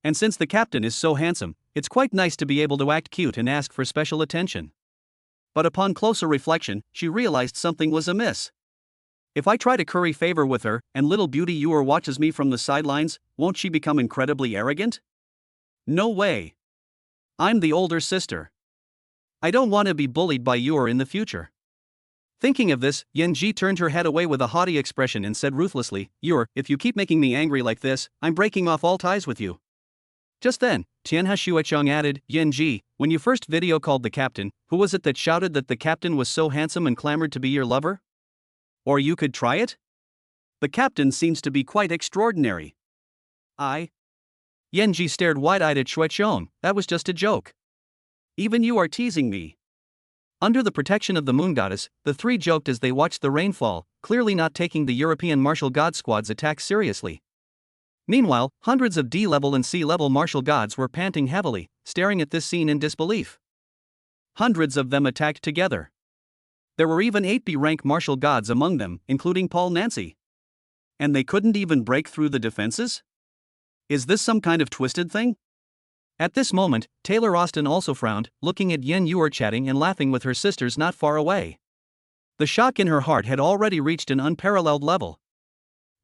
And since the captain is so handsome, it's quite nice to be able to act cute and ask for special attention. But upon closer reflection, she realized something was amiss. If I try to curry favor with her, and little beauty Yuer watches me from the sidelines, won't she become incredibly arrogant? No way. I'm the older sister. I don't want to be bullied by Yuer in the future. Thinking of this, Yen Ji turned her head away with a haughty expression and said ruthlessly, "Yuer, if you keep making me angry like this, I'm breaking off all ties with you." Just then, Tianhe Shuicheng added, "Yen Ji, when you first video called the captain, who was it that shouted that the captain was so handsome and clamored to be your lover? Or you could try it? The captain seems to be quite extraordinary." Yen Ji stared wide-eyed at Shuicheng. "That was just a joke. Even you are teasing me." Under the protection of the Moon Goddess, the 3 joked as they watched the rain fall, clearly not taking the European Martial God Squad's attack seriously. Meanwhile, hundreds of D-level and C-level martial gods were panting heavily, staring at this scene in disbelief. Hundreds of them attacked together. There were even 8 B-rank martial gods among them, including Paul Nancy. And they couldn't even break through the defenses? Is this some kind of twisted thing? At this moment, Taylor Austin also frowned, looking at Yen Yuer chatting and laughing with her sisters not far away. The shock in her heart had already reached an unparalleled level.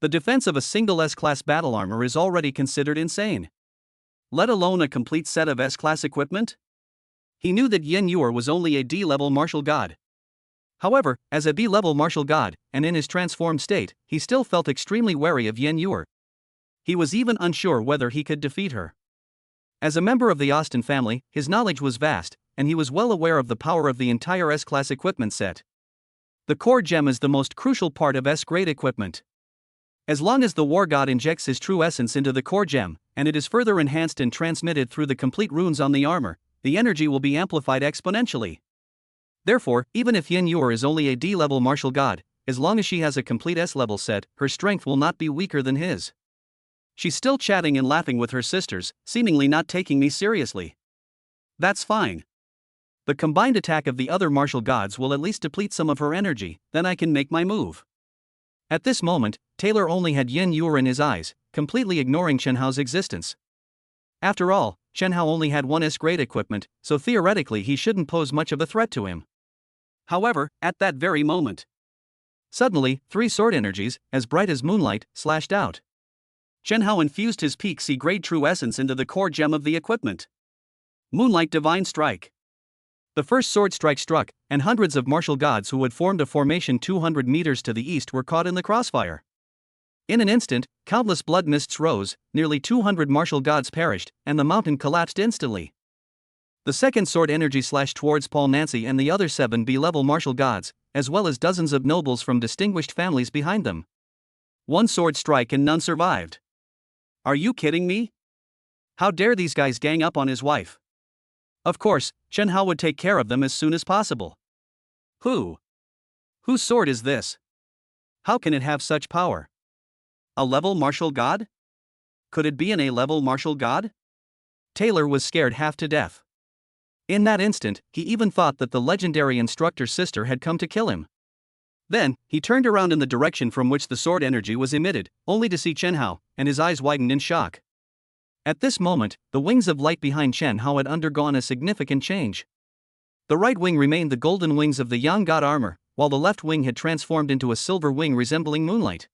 The defense of a single S-class battle armor is already considered insane. Let alone a complete set of S-class equipment? He knew that Yen Yuer was only a D-level martial god. However, as a B-level martial god, and in his transformed state, he still felt extremely wary of Yen Yuer. He was even unsure whether he could defeat her. As a member of the Austin family, his knowledge was vast, and he was well aware of the power of the entire S-class equipment set. The core gem is the most crucial part of S-grade equipment. As long as the war god injects his true essence into the core gem, and it is further enhanced and transmitted through the complete runes on the armor, the energy will be amplified exponentially. Therefore, even if Yen Yuer is only a D-level martial god, as long as she has a complete S-level set, her strength will not be weaker than his. She's still chatting and laughing with her sisters, seemingly not taking me seriously. That's fine. The combined attack of the other martial gods will at least deplete some of her energy, then I can make my move. At this moment, Taylor only had Yen Yuer in his eyes, completely ignoring Chen Hao's existence. After all, Chen Hao only had one S-grade equipment, so theoretically he shouldn't pose much of a threat to him. However, at that very moment, suddenly, 3 sword energies, as bright as moonlight, slashed out. Chen Hao infused his peak C-grade true essence into the core gem of the equipment. Moonlight Divine Strike. The first sword strike struck, and hundreds of martial gods who had formed a formation 200 meters to the east were caught in the crossfire. In an instant, countless blood mists rose, nearly 200 martial gods perished, and the mountain collapsed instantly. The second sword energy slashed towards Paul Nancy and the other 7 B-level martial gods, as well as dozens of nobles from distinguished families behind them. One sword strike and none survived. Are you kidding me? How dare these guys gang up on his wife? Of course, Chen Hao would take care of them as soon as possible. Whose sword is this? How can it have such power? A level martial god? Could it be an A-level martial god? Taylor was scared half to death. In that instant, he even thought that the legendary instructor's sister had come to kill him. Then, he turned around in the direction from which the sword energy was emitted, only to see Chen Hao, and his eyes widened in shock. At this moment, the wings of light behind Chen Hao had undergone a significant change. The right wing remained the golden wings of the Yang God armor, while the left wing had transformed into a silver wing resembling moonlight.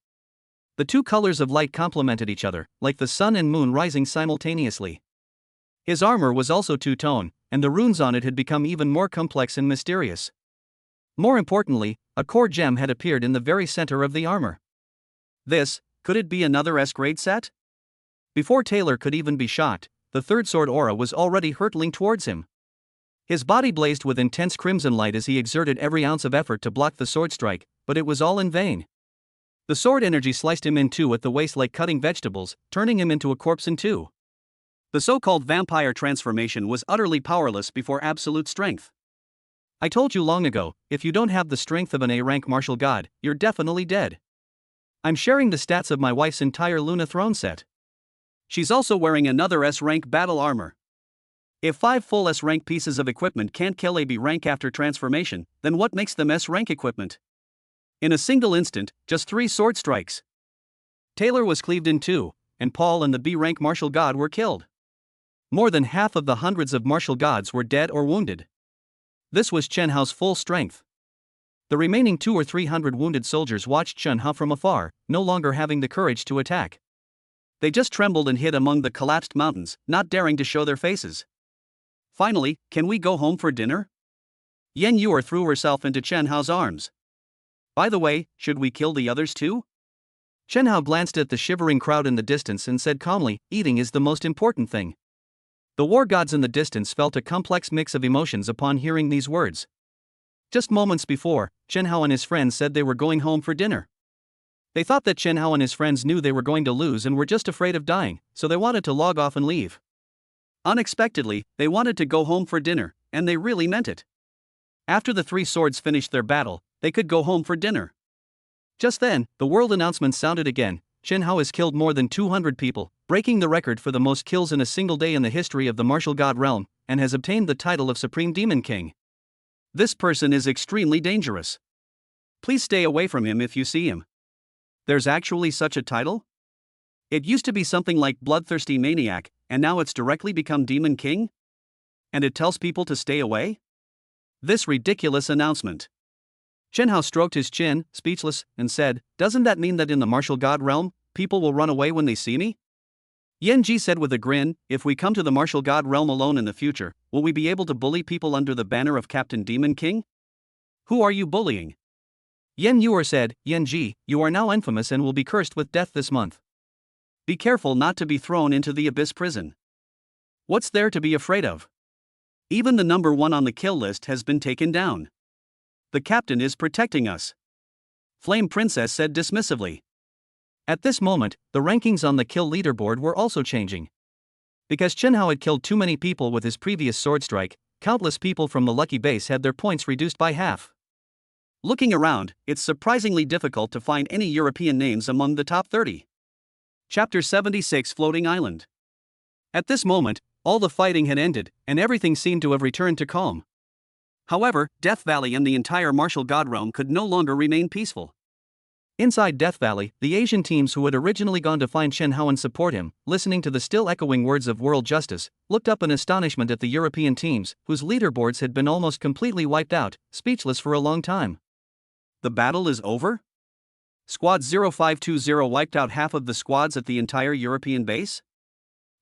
The 2 colors of light complemented each other, like the sun and moon rising simultaneously. His armor was also two-tone, and the runes on it had become even more complex and mysterious. More importantly, a core gem had appeared in the very center of the armor. Could it be another S-grade set? Before Taylor could even be shocked, the third sword aura was already hurtling towards him. His body blazed with intense crimson light as he exerted every ounce of effort to block the sword strike, but it was all in vain. The sword energy sliced him in two at the waist like cutting vegetables, turning him into a corpse in 2. The so-called vampire transformation was utterly powerless before absolute strength. I told you long ago, if you don't have the strength of an A-rank martial god, you're definitely dead. I'm sharing the stats of my wife's entire Luna throne set. She's also wearing another S-rank battle armor. If 5 full S-rank pieces of equipment can't kill a B-rank after transformation, then what makes them S-rank equipment? In a single instant, just 3 sword strikes. Taylor was cleaved in 2, and Paul and the B-rank martial god were killed. More than half of the hundreds of martial gods were dead or wounded. This was Chen Hao's full strength. The remaining 200 or 300 wounded soldiers watched Chen Hao from afar, no longer having the courage to attack. They just trembled and hid among the collapsed mountains, not daring to show their faces. Finally, can we go home for dinner? Yen Yuer threw herself into Chen Hao's arms. By the way, should we kill the others too? Chen Hao glanced at the shivering crowd in the distance and said calmly, eating is the most important thing. The war gods in the distance felt a complex mix of emotions upon hearing these words. Just moments before, Chen Hao and his friends said they were going home for dinner. They thought that Chen Hao and his friends knew they were going to lose and were just afraid of dying, so they wanted to log off and leave. Unexpectedly, they wanted to go home for dinner, and they really meant it. After the 3 swords finished their battle, they could go home for dinner. Just then, the world announcement sounded again. Chen Hao has killed more than 200 people, breaking the record for the most kills in a single day in the history of the martial god realm, and has obtained the title of Supreme Demon King. This person is extremely dangerous. Please stay away from him if you see him. There's actually such a title? It used to be something like Bloodthirsty Maniac, and now it's directly become Demon King? And it tells people to stay away? This ridiculous announcement. Chen Hao stroked his chin, speechless, and said, doesn't that mean that in the martial god realm, people will run away when they see me? Yen Ji said with a grin, if we come to the martial god realm alone in the future, will we be able to bully people under the banner of Captain Demon King? Who are you bullying? Yen Yuer said, Yen Ji, you are now infamous and will be cursed with death this month. Be careful not to be thrown into the abyss prison. What's there to be afraid of? Even the number 1 on the kill list has been taken down. The captain is protecting us. Flame Princess said dismissively. At this moment, the rankings on the kill leaderboard were also changing. Because Chen Hao had killed too many people with his previous sword strike, countless people from the lucky base had their points reduced by half. Looking around, it's surprisingly difficult to find any European names among the top 30. Chapter 76 Floating Island. At this moment, all the fighting had ended, and everything seemed to have returned to calm. However, Death Valley and the entire martial god realm could no longer remain peaceful. Inside Death Valley, the Asian teams who had originally gone to find Chen Hao and support him, listening to the still echoing words of world justice, looked up in astonishment at the European teams, whose leaderboards had been almost completely wiped out, speechless for a long time. The battle is over? Squad 0520 wiped out half of the squads at the entire European base?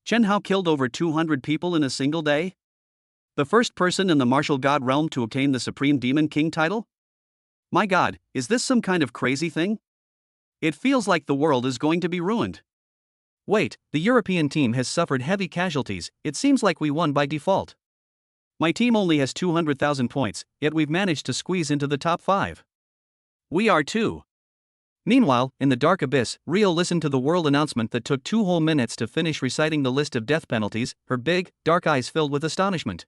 Chen Hao killed over 200 people in a single day? The first person in the martial god realm to obtain the Supreme Demon King title? My god, is this some kind of crazy thing? It feels like the world is going to be ruined. Wait, the European team has suffered heavy casualties, it seems like we won by default. My team only has 200,000 points, yet we've managed to squeeze into the top 5. We are too. Meanwhile, in the dark abyss, Rio listened to the world announcement that took 2 whole minutes to finish reciting the list of death penalties, her big, dark eyes filled with astonishment.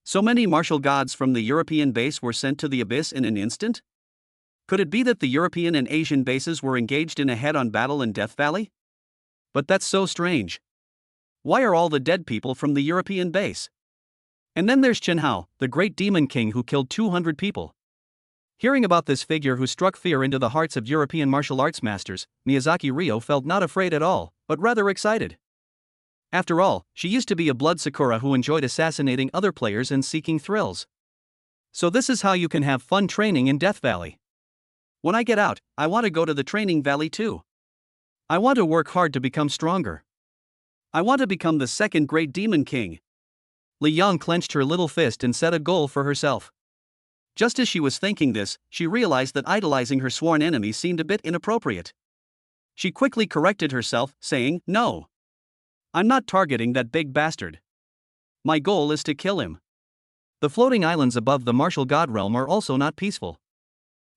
So many martial gods from the European base were sent to the abyss in an instant? Could it be that the European and Asian bases were engaged in a head-on battle in Death Valley? But that's so strange. Why are all the dead people from the European base? And then there's Chen Hao, the great demon king who killed 200 people. Hearing about this figure who struck fear into the hearts of European martial arts masters, Miyazaki Rio felt not afraid at all, but rather excited. After all, she used to be a blood Sakura who enjoyed assassinating other players and seeking thrills. So this is how you can have fun training in Death Valley. When I get out, I want to go to the training valley too. I want to work hard to become stronger. I want to become the second great demon king. Li Yang clenched her little fist and set a goal for herself. Just as she was thinking this, she realized that idolizing her sworn enemy seemed a bit inappropriate. She quickly corrected herself, saying, "No. I'm not targeting that big bastard. My goal is to kill him." The floating islands above the martial god realm are also not peaceful.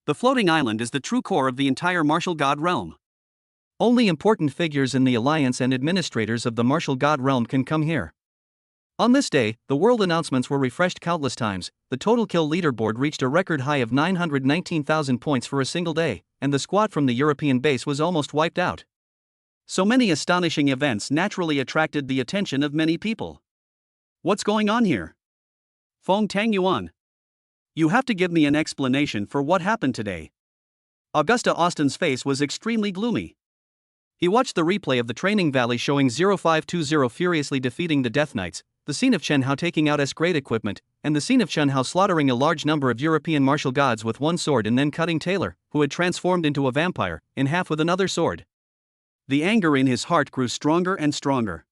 The floating island is the true core of the entire martial god realm. Only important figures in the alliance and administrators of the martial god realm can come here. On this day, the world announcements were refreshed countless times, the total kill leaderboard reached a record high of 919,000 points for a single day, and the squad from the European base was almost wiped out. So many astonishing events naturally attracted the attention of many people. What's going on here? Feng Tangyuan. You have to give me an explanation for what happened today. Augusta Austin's face was extremely gloomy. He watched the replay of the training valley showing 0520 furiously defeating the Death Knights, the scene of Chen Hao taking out S-grade equipment, and the scene of Chen Hao slaughtering a large number of European martial gods with one sword and then cutting Taylor, who had transformed into a vampire, in half with another sword. The anger in his heart grew stronger and stronger.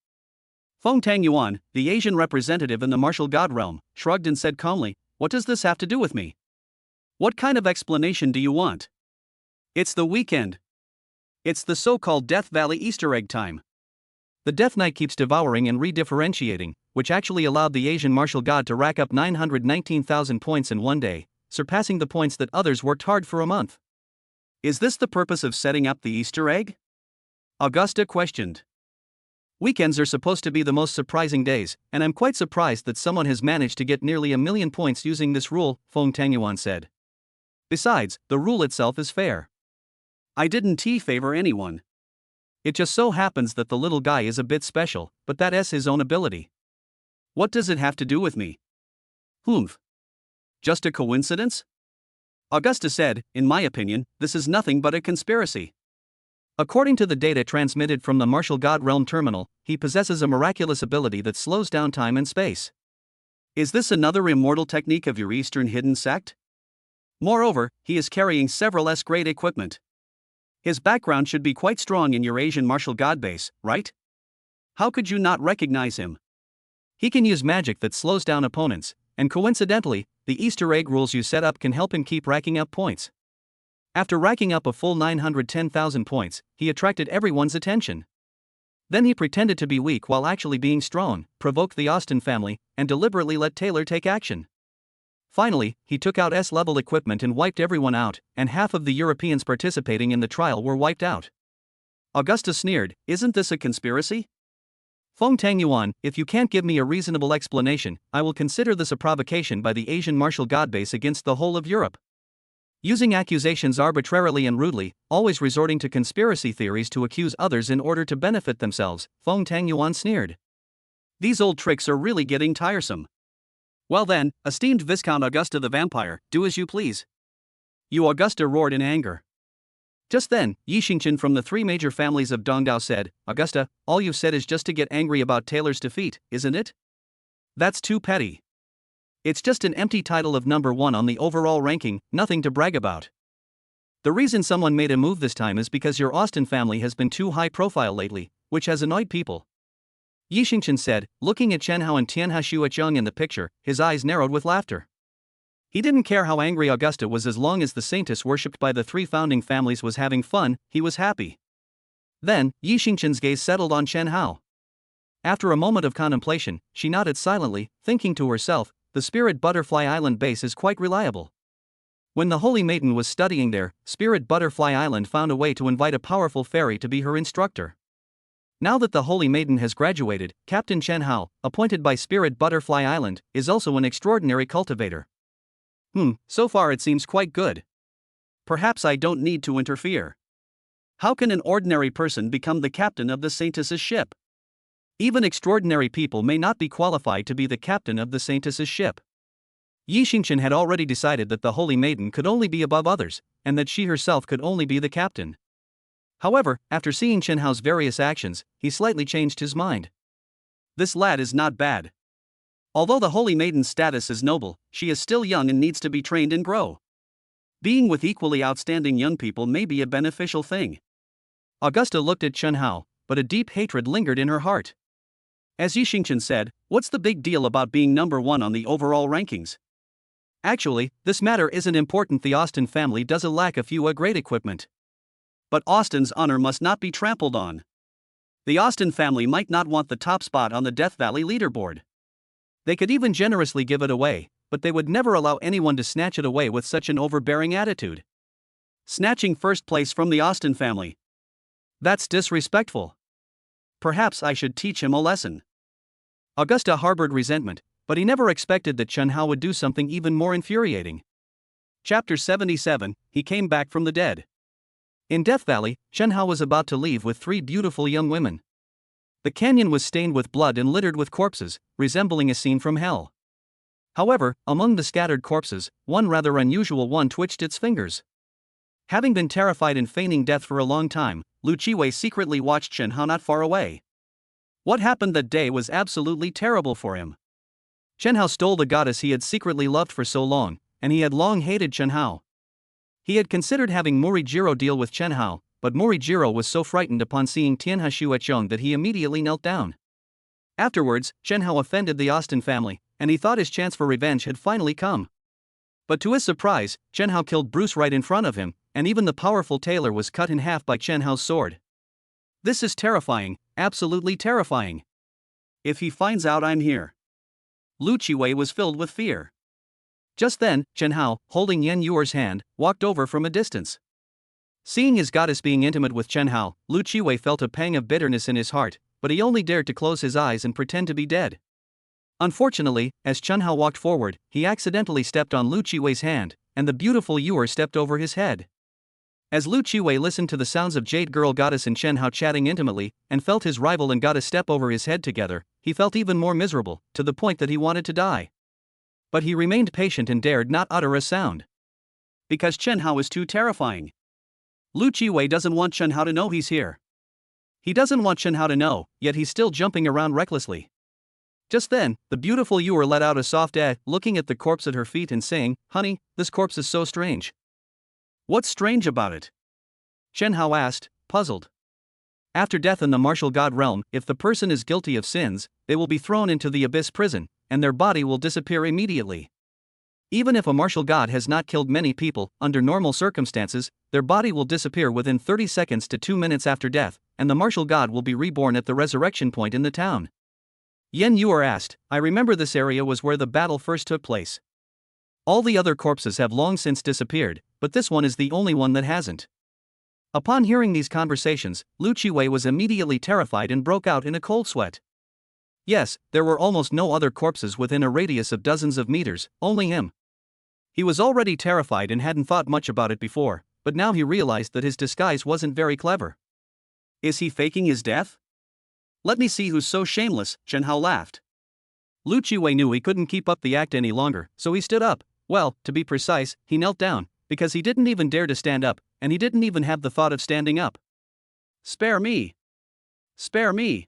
Feng Tangyuan, the Asian representative in the martial god realm, shrugged and said calmly, "What does this have to do with me? What kind of explanation do you want? It's the weekend. It's the so-called Death Valley Easter egg time. The Death Knight keeps devouring and redifferentiating, which actually allowed the Asian martial god to rack up 919,000 points in one day, surpassing the points that others worked hard for a month. Is this the purpose of setting up the Easter egg?" Augusta questioned. Weekends are supposed to be the most surprising days, and I'm quite surprised that someone has managed to get nearly 1,000,000 points using this rule, Feng Tangyuan said. Besides, the rule itself is fair. I didn't favor anyone. It just so happens that the little guy is a bit special, but that's his own ability. What does it have to do with me? Humph. Just a coincidence? Augusta said, in my opinion, this is nothing but a conspiracy. According to the data transmitted from the martial god realm terminal, he possesses a miraculous ability that slows down time and space. Is this another immortal technique of your Eastern hidden sect? Moreover, he is carrying several S-grade equipment. His background should be quite strong in your Asian martial god base, right? How could you not recognize him? He can use magic that slows down opponents, and coincidentally, the Easter egg rules you set up can help him keep racking up points. After racking up a full 910,000 points, he attracted everyone's attention. Then he pretended to be weak while actually being strong, provoked the Austen family, and deliberately let Taylor take action. Finally, he took out S-level equipment and wiped everyone out, and half of the Europeans participating in the trial were wiped out. Augusta sneered, "Isn't this a conspiracy? Feng Tangyuan, if you can't give me a reasonable explanation, I will consider this a provocation by the Asian martial god base against the whole of Europe." Using accusations arbitrarily and rudely, always resorting to conspiracy theories to accuse others in order to benefit themselves, Feng Tangyuan sneered. "These old tricks are really getting tiresome. Well then, esteemed Viscount Augusta the Vampire, do as you please." "You!" Augusta roared in anger. Just then, Yi Xingqian from the three major families of Dongdao said, "Augusta, all you've said is just to get angry about Taylor's defeat, isn't it? That's too petty. It's just an empty title of number 1 on the overall ranking, nothing to brag about. The reason someone made a move this time is because your Austen family has been too high profile lately, which has annoyed people." Yi Xingqian said, looking at Chen Hao and Tianhe Shuozheng in the picture, his eyes narrowed with laughter. He didn't care how angry Augusta was as long as the saintess worshipped by the three founding families was having fun, he was happy. Then, Yi Xingqian's gaze settled on Chen Hao. After a moment of contemplation, she nodded silently, thinking to herself, "The Spirit Butterfly Island base is quite reliable." When the Holy Maiden was studying there, Spirit Butterfly Island found a way to invite a powerful fairy to be her instructor. Now that the Holy Maiden has graduated, Captain Chen Hao, appointed by Spirit Butterfly Island, is also an extraordinary cultivator. So far it seems quite good. Perhaps I don't need to interfere. How can an ordinary person become the captain of the Saintess's ship? Even extraordinary people may not be qualified to be the captain of the Saintess's ship. Yi Xingqian had already decided that the Holy Maiden could only be above others, and that she herself could only be the captain. However, after seeing Chen Hao's various actions, he slightly changed his mind. This lad is not bad. Although the Holy Maiden's status is noble, she is still young and needs to be trained and grow. Being with equally outstanding young people may be a beneficial thing. Augusta looked at Chen Hao, but a deep hatred lingered in her heart. As Yi Xingqian said, "What's the big deal about being number 1 on the overall rankings? Actually, this matter isn't important. The Austen family does lack a few great equipment. But Austen's honor must not be trampled on. The Austen family might not want the top spot on the Death Valley leaderboard. They could even generously give it away, but they would never allow anyone to snatch it away with such an overbearing attitude. Snatching first place from the Austen family. That's disrespectful. Perhaps I should teach him a lesson." Augusta harbored resentment, but he never expected that Chen Hao would do something even more infuriating. Chapter 77, He Came Back from the Dead. In Death Valley, Chen Hao was about to leave with 3 beautiful young women. The canyon was stained with blood and littered with corpses, resembling a scene from hell. However, among the scattered corpses, one rather unusual one twitched its fingers. Having been terrified and feigning death for a long time, Lu Qiwei secretly watched Chen Hao not far away. What happened that day was absolutely terrible for him. Chen Hao stole the goddess he had secretly loved for so long, and he had long hated Chen Hao. He had considered having Morijiro deal with Chen Hao, but Morijiro was so frightened upon seeing Tianhe Shuozheng that he immediately knelt down. Afterwards, Chen Hao offended the Austen family, and he thought his chance for revenge had finally come. But to his surprise, Chen Hao killed Bruce right in front of him, and even the powerful Taylor was cut in half by Chen Hao's sword. This is terrifying, absolutely terrifying. If he finds out I'm here. Lu Qiwei was filled with fear. Just then, Chen Hao, holding Yan Yuer's hand, walked over from a distance. Seeing his goddess being intimate with Chen Hao, Lu Qiwei felt a pang of bitterness in his heart, but he only dared to close his eyes and pretend to be dead. Unfortunately, as Chen Hao walked forward, he accidentally stepped on Lu Qiwei's hand, and the beautiful Yuer stepped over his head. As Lu Qiwei listened to the sounds of Jade Girl Goddess and Chen Hao chatting intimately, and felt his rival and goddess step over his head together, he felt even more miserable, to the point that he wanted to die. But he remained patient and dared not utter a sound. Because Chen Hao is too terrifying. Lu Qiwei doesn't want Chen Hao to know he's here. He doesn't want Chen Hao to know, yet he's still jumping around recklessly. Just then, the beautiful Yuer let out a soft looking at the corpse at her feet and saying, "Honey, this corpse is so strange." "What's strange about it?" Chen Hao asked, puzzled. After death in the martial god realm, if the person is guilty of sins, they will be thrown into the abyss prison, and their body will disappear immediately. Even if a martial god has not killed many people, under normal circumstances, their body will disappear within 30 seconds to 2 minutes after death, and the martial god will be reborn at the resurrection point in the town. Yen Yuer asked, I remember this area was where the battle first took place. All the other corpses have long since disappeared, but this one is the only one that hasn't. Upon hearing these conversations, Lu Qiwei was immediately terrified and broke out in a cold sweat. Yes, there were almost no other corpses within a radius of dozens of meters, only him. He was already terrified and hadn't thought much about it before, but now he realized that his disguise wasn't very clever. Is he faking his death? Let me see who's so shameless, Chen Hao laughed. Lu Qiwei knew he couldn't keep up the act any longer, so he stood up. Well, to be precise, he knelt down, because he didn't even dare to stand up, and he didn't even have the thought of standing up. Spare me! Spare me!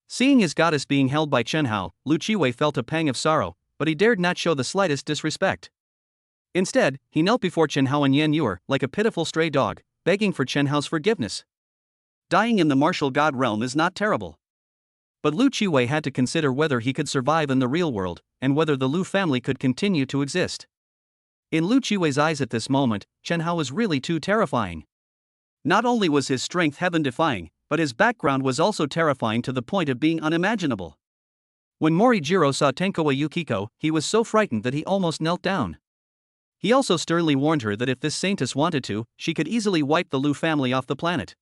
Seeing his goddess being held by Chen Hao, Lu Qiwei felt a pang of sorrow, but he dared not show the slightest disrespect. Instead, he knelt before Chen Hao and Yen Yuer like a pitiful stray dog, begging for Chen Hao's forgiveness. Dying in the martial god realm is not terrible. But Lu Qiwei had to consider whether he could survive in the real world, and whether the Lu family could continue to exist. In Lu Qiwei's eyes at this moment, Chen Hao was really too terrifying. Not only was his strength heaven-defying, but his background was also terrifying to the point of being unimaginable. When Morijiro saw Tenkoa Yukiko, he was so frightened that he almost knelt down. He also sternly warned her that if this saintess wanted to, she could easily wipe the Lu family off the planet.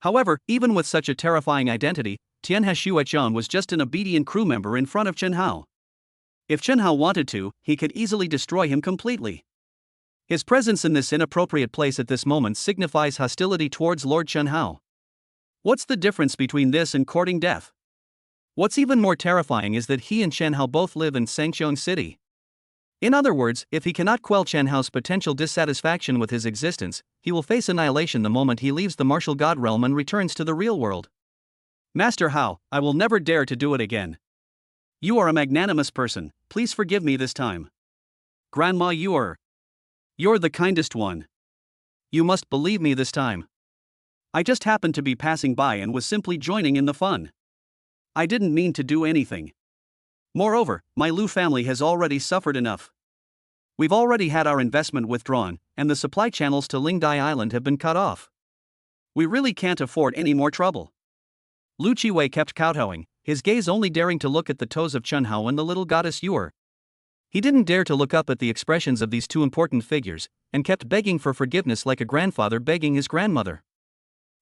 However, even with such a terrifying identity, Tianhe Xuechong was just an obedient crew member in front of Chen Hao. If Chen Hao wanted to, he could easily destroy him completely. His presence in this inappropriate place at this moment signifies hostility towards Lord Chen Hao. What's the difference between this and courting death? What's even more terrifying is that he and Chen Hao both live in Sangqiong City. In other words, if he cannot quell Chen Hao's potential dissatisfaction with his existence, he will face annihilation the moment he leaves the martial god realm and returns to the real world. Master Hao, I will never dare to do it again. You are a magnanimous person, please forgive me this time. Grandma you're the kindest one. You must believe me this time. I just happened to be passing by and was simply joining in the fun. I didn't mean to do anything. Moreover, my Lu family has already suffered enough. We've already had our investment withdrawn, and the supply channels to Lingdai Island have been cut off. We really can't afford any more trouble. Lu Qiwei kept kowtowing, his gaze only daring to look at the toes of Chen Hao and the little goddess Yuer. He didn't dare to look up at the expressions of these two important figures, and kept begging for forgiveness like a grandfather begging his grandmother.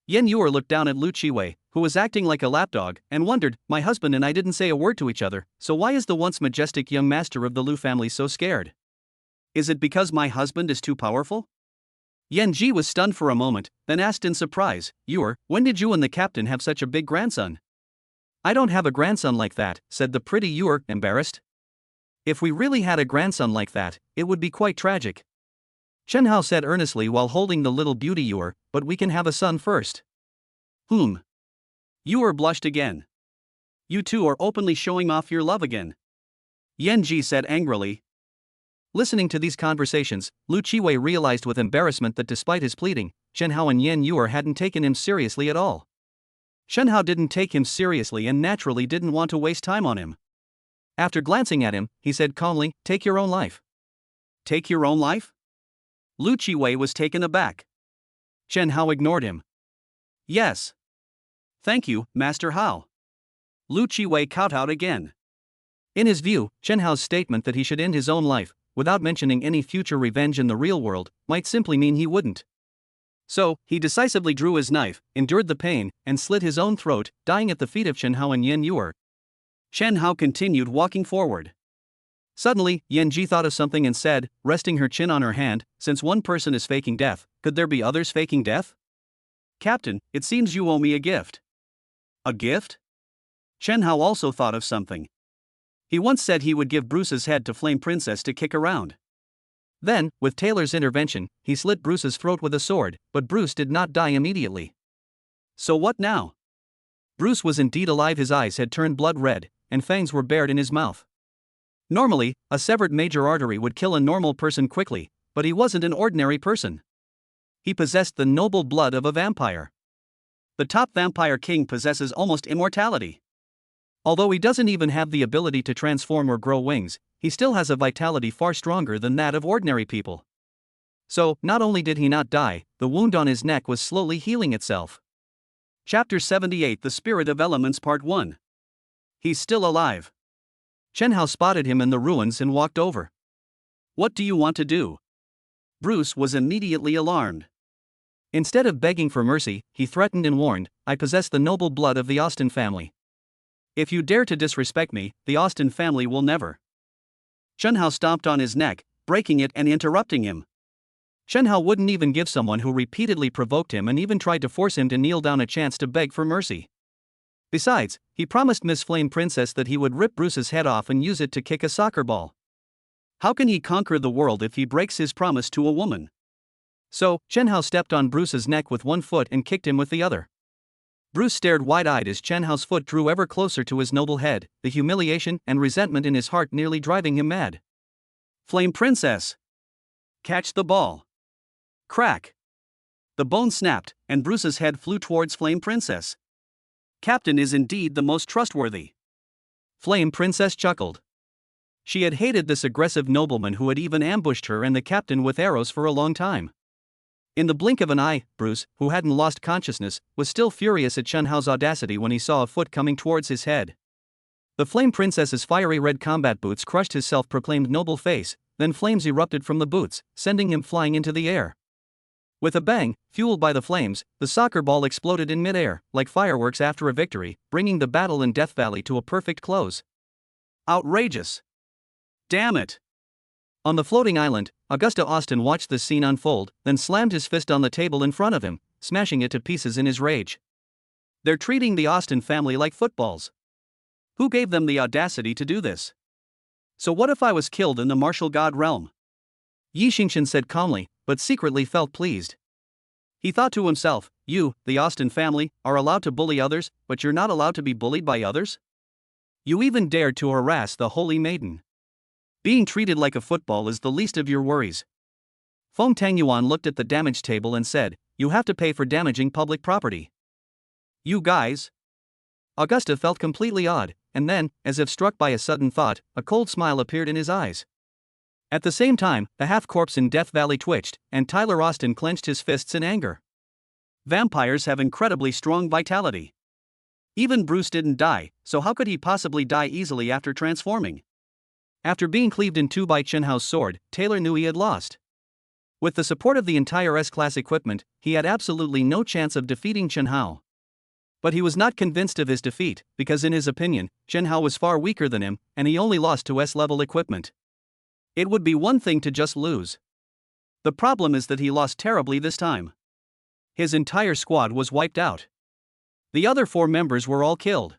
Yen Yuer looked down at Lu Qiwei, who was acting like a lapdog, and wondered, my husband and I didn't say a word to each other, so why is the once majestic young master of the Lu family so scared? Is it because my husband is too powerful? Yen Ji was stunned for a moment, then asked in surprise, Yuer, when did you and the captain have such a big grandson? I don't have a grandson like that, said the pretty Yuer, embarrassed. If we really had a grandson like that, it would be quite tragic. Chen Hao said earnestly while holding the little beauty Yuer, but we can have a son first. Yuer blushed again. You two are openly showing off your love again. Yen Ji said angrily. Listening to these conversations, Lu Qiwei realized with embarrassment that despite his pleading, Chen Hao and Yen Yuer hadn't taken him seriously at all. Chen Hao didn't take him seriously and naturally didn't want to waste time on him. After glancing at him, he said calmly, take your own life. Take your own life? Lu Qiwei was taken aback. Chen Hao ignored him. Yes. Thank you, Master Hao. Lu Qiwei kowtowed again. In his view, Chen Hao's statement that he should end his own life, without mentioning any future revenge in the real world, might simply mean he wouldn't. So, he decisively drew his knife, endured the pain, and slit his own throat, dying at the feet of Chen Hao and Yen Yuer. Chen Hao continued walking forward. Suddenly, Yen Ji thought of something and said, resting her chin on her hand, since one person is faking death, could there be others faking death? Captain, it seems you owe me a gift. A gift? Chen Hao also thought of something. He once said he would give Bruce's head to Flame Princess to kick around. Then, with Taylor's intervention, he slit Bruce's throat with a sword, but Bruce did not die immediately. So what now? Bruce was indeed alive, his eyes had turned blood red, and fangs were bared in his mouth. Normally, a severed major artery would kill a normal person quickly, but he wasn't an ordinary person. He possessed the noble blood of a vampire. The top vampire king possesses almost immortality. Although he doesn't even have the ability to transform or grow wings, he still has a vitality far stronger than that of ordinary people. So, not only did he not die, the wound on his neck was slowly healing itself. Chapter 78 The Spirit of Elements Part 1. He's still alive. Chen Hao spotted him in the ruins and walked over. What do you want to do? Bruce was immediately alarmed. Instead of begging for mercy, he threatened and warned, I possess the noble blood of the Austin family. If you dare to disrespect me, the Austin family will never. Chen Hao stomped on his neck, breaking it and interrupting him. Chen Hao wouldn't even give someone who repeatedly provoked him and even tried to force him to kneel down a chance to beg for mercy. Besides, he promised Miss Flame Princess that he would rip Bruce's head off and use it to kick a soccer ball. How can he conquer the world if he breaks his promise to a woman? So, Chen Hao stepped on Bruce's neck with one foot and kicked him with the other. Bruce stared wide-eyed as Chen Hao's foot drew ever closer to his noble head, the humiliation and resentment in his heart nearly driving him mad. Flame Princess! Catch the ball! Crack! The bone snapped, and Bruce's head flew towards Flame Princess. Captain is indeed the most trustworthy. Flame Princess chuckled. She had hated this aggressive nobleman who had even ambushed her and the captain with arrows for a long time. In the blink of an eye, Bruce, who hadn't lost consciousness, was still furious at Chen Hao's audacity when he saw a foot coming towards his head. The Flame Princess's fiery red combat boots crushed his self-proclaimed noble face, then flames erupted from the boots, sending him flying into the air. With a bang, fueled by the flames, the soccer ball exploded in midair, like fireworks after a victory, bringing the battle in Death Valley to a perfect close. Outrageous! Damn it! On the floating island, Augusta Austin watched the scene unfold, then slammed his fist on the table in front of him, smashing it to pieces in his rage. They're treating the Austin family like footballs. Who gave them the audacity to do this? So what if I was killed in the martial god realm? Yi Xingqian said calmly, but secretly felt pleased. He thought to himself, you, the Austin family, are allowed to bully others, but you're not allowed to be bullied by others? You even dared to harass the holy maiden. Being treated like a football is the least of your worries. Feng Tangyuan looked at the damage table and said, you have to pay for damaging public property. You guys? Augusta felt completely odd, and then, as if struck by a sudden thought, a cold smile appeared in his eyes. At the same time, the half-corpse in Death Valley twitched, and Tyler Austin clenched his fists in anger. Vampires have incredibly strong vitality. Even Bruce didn't die, so how could he possibly die easily after transforming? After being cleaved in two by Chen Hao's sword, Taylor knew he had lost. With the support of the entire S-class equipment, he had absolutely no chance of defeating Chen Hao. But he was not convinced of his defeat, because in his opinion, Chen Hao was far weaker than him, and he only lost to S-level equipment. It would be one thing to just lose. The problem is that he lost terribly this time. His entire squad was wiped out. The other 4 members were all killed.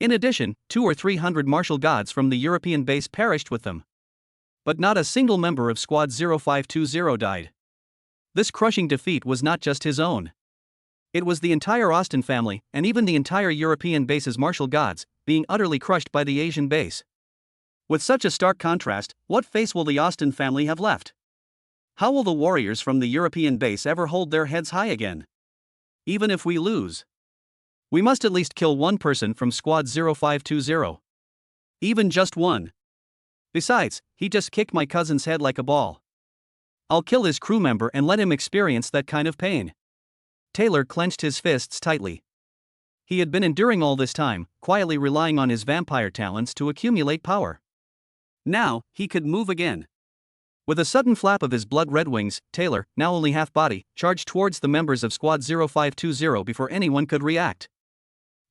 In addition, 200 or 300 martial gods from the European base perished with them. But not a single member of Squad 0520 died. This crushing defeat was not just his own. It was the entire Austin family, and even the entire European base's martial gods, being utterly crushed by the Asian base. With such a stark contrast, what face will the Austin family have left? How will the warriors from the European base ever hold their heads high again? Even if we lose, we must at least kill one person from Squad 0520. Even just one. Besides, he just kicked my cousin's head like a ball. I'll kill his crew member and let him experience that kind of pain. Taylor clenched his fists tightly. He had been enduring all this time, quietly relying on his vampire talents to accumulate power. Now, he could move again. With a sudden flap of his blood-red wings, Taylor, now only half-body, charged towards the members of Squad 0520 before anyone could react.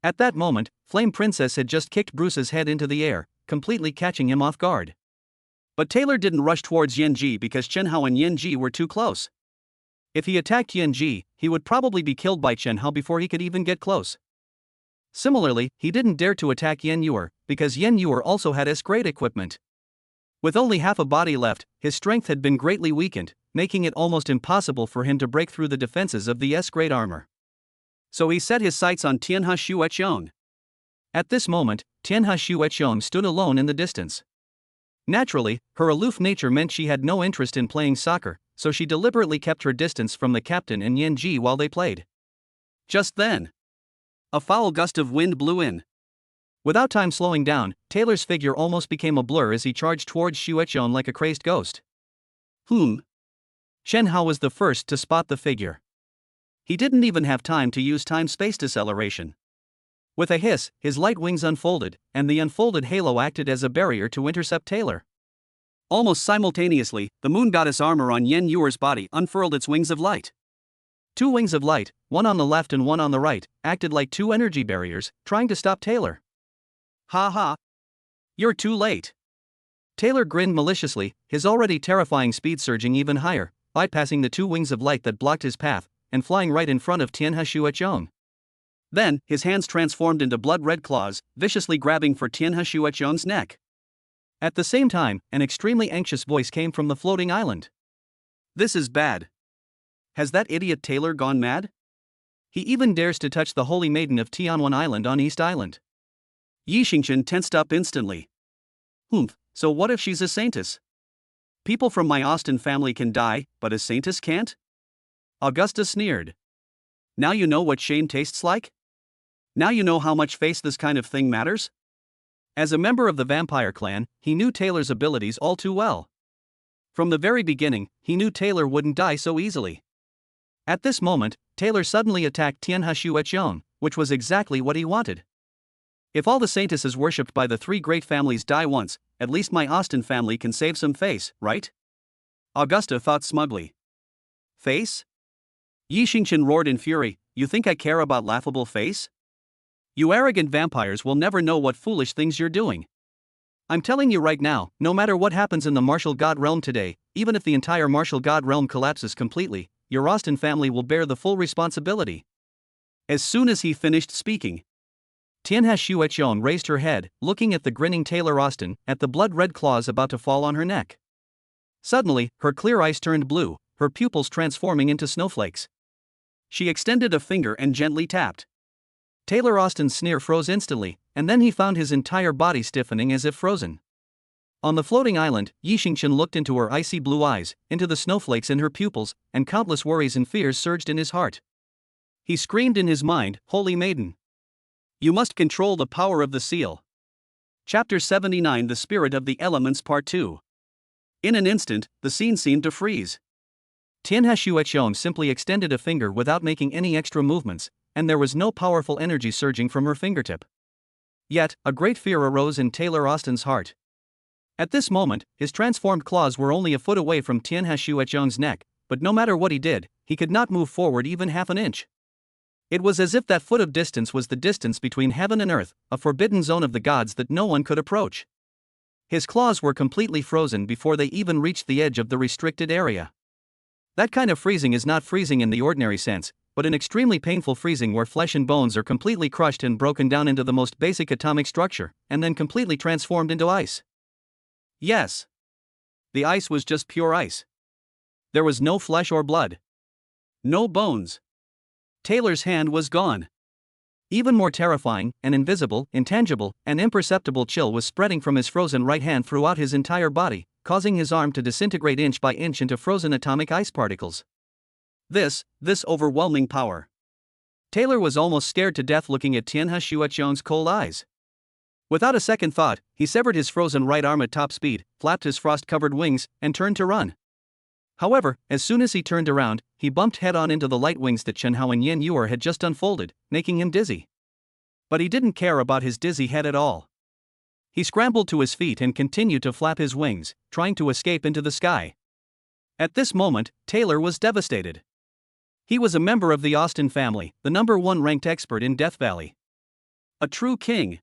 At that moment, Flame Princess had just kicked Bruce's head into the air, completely catching him off guard. But Taylor didn't rush towards Yanji because Chen Hao and Yanji were too close. If he attacked Yanji, he would probably be killed by Chen Hao before he could even get close. Similarly, he didn't dare to attack Yan Yuer, because Yan Yuer also had S-grade equipment. With only half a body left, his strength had been greatly weakened, making it almost impossible for him to break through the defenses of the S-grade armor. So he set his sights on Tianhe Xueqiong. At this moment, Tianhe Xueqiong stood alone in the distance. Naturally, her aloof nature meant she had no interest in playing soccer, so she deliberately kept her distance from the captain and Yanji while they played. Just then, a foul gust of wind blew in. Without time slowing down, Taylor's figure almost became a blur as he charged towards Xuechong like a crazed ghost. Shen Hao was the first to spot the figure. He didn't even have time to use time-space deceleration. With a hiss, his light wings unfolded, and the unfolded halo acted as a barrier to intercept Taylor. Almost simultaneously, the moon goddess armor on Yen Yuer's body unfurled its wings of light. Two wings of light, one on the left and one on the right, acted like two energy barriers, trying to stop Taylor. Ha ha! You're too late! Taylor grinned maliciously, his already terrifying speed surging even higher, bypassing the two wings of light that blocked his path, and flying right in front of Tianhe Xuechong. Then, his hands transformed into blood-red claws, viciously grabbing for Tianhe Xuechong's neck. At the same time, an extremely anxious voice came from the floating island. This is bad. Has that idiot Taylor gone mad? He even dares to touch the holy maiden of Tianwan Island on East Island. Yi Xingqian tensed up instantly. So what if she's a saintess? People from my Austin family can die, but a saintess can't? Augusta sneered. Now you know what shame tastes like? Now you know how much face this kind of thing matters? As a member of the vampire clan, he knew Taylor's abilities all too well. From the very beginning, he knew Taylor wouldn't die so easily. At this moment, Taylor suddenly attacked Tianhe Xuechong, which was exactly what he wanted. If all the saintesses worshipped by the three great families die once, at least my Austin family can save some face, right? Augusta thought smugly. Face? Yi Xingqian roared in fury, you think I care about laughable face? You arrogant vampires will never know what foolish things you're doing. I'm telling you right now, no matter what happens in the martial god realm today, even if the entire martial god realm collapses completely, your Austin family will bear the full responsibility. As soon as he finished speaking, Tianhe Xuechong raised her head, looking at the grinning Taylor Austin, at the blood-red claws about to fall on her neck. Suddenly, her clear eyes turned blue, her pupils transforming into snowflakes. She extended a finger and gently tapped. Taylor Austin's sneer froze instantly, and then he found his entire body stiffening as if frozen. On the floating island, Yi Xingqian looked into her icy blue eyes, into the snowflakes in her pupils, and countless worries and fears surged in his heart. He screamed in his mind, Holy Maiden! You must control the power of the seal. Chapter 79 The Spirit of the Elements Part 2. In an instant, the scene seemed to freeze. Tianhe Xuechong simply extended a finger without making any extra movements, and there was no powerful energy surging from her fingertip. Yet, a great fear arose in Taylor Austin's heart. At this moment, his transformed claws were only a foot away from Tianhe Xuechong's neck, but no matter what he did, he could not move forward even half an inch. It was as if that foot of distance was the distance between heaven and earth, a forbidden zone of the gods that no one could approach. His claws were completely frozen before they even reached the edge of the restricted area. That kind of freezing is not freezing in the ordinary sense, but an extremely painful freezing where flesh and bones are completely crushed and broken down into the most basic atomic structure, and then completely transformed into ice. Yes. The ice was just pure ice. There was no flesh or blood. No bones. Taylor's hand was gone. Even more terrifying, an invisible, intangible, and imperceptible chill was spreading from his frozen right hand throughout his entire body, causing his arm to disintegrate inch by inch into frozen atomic ice particles. This overwhelming power. Taylor was almost scared to death looking at Tianhe Xuechong's cold eyes. Without a second thought, he severed his frozen right arm at top speed, flapped his frost-covered wings, and turned to run. However, as soon as he turned around, he bumped head-on into the light wings that Chen Hao and Yen Yuer had just unfolded, making him dizzy. But he didn't care about his dizzy head at all. He scrambled to his feet and continued to flap his wings, trying to escape into the sky. At this moment, Taylor was devastated. He was a member of the Austin family, the #1 ranked expert in Death Valley. A true king.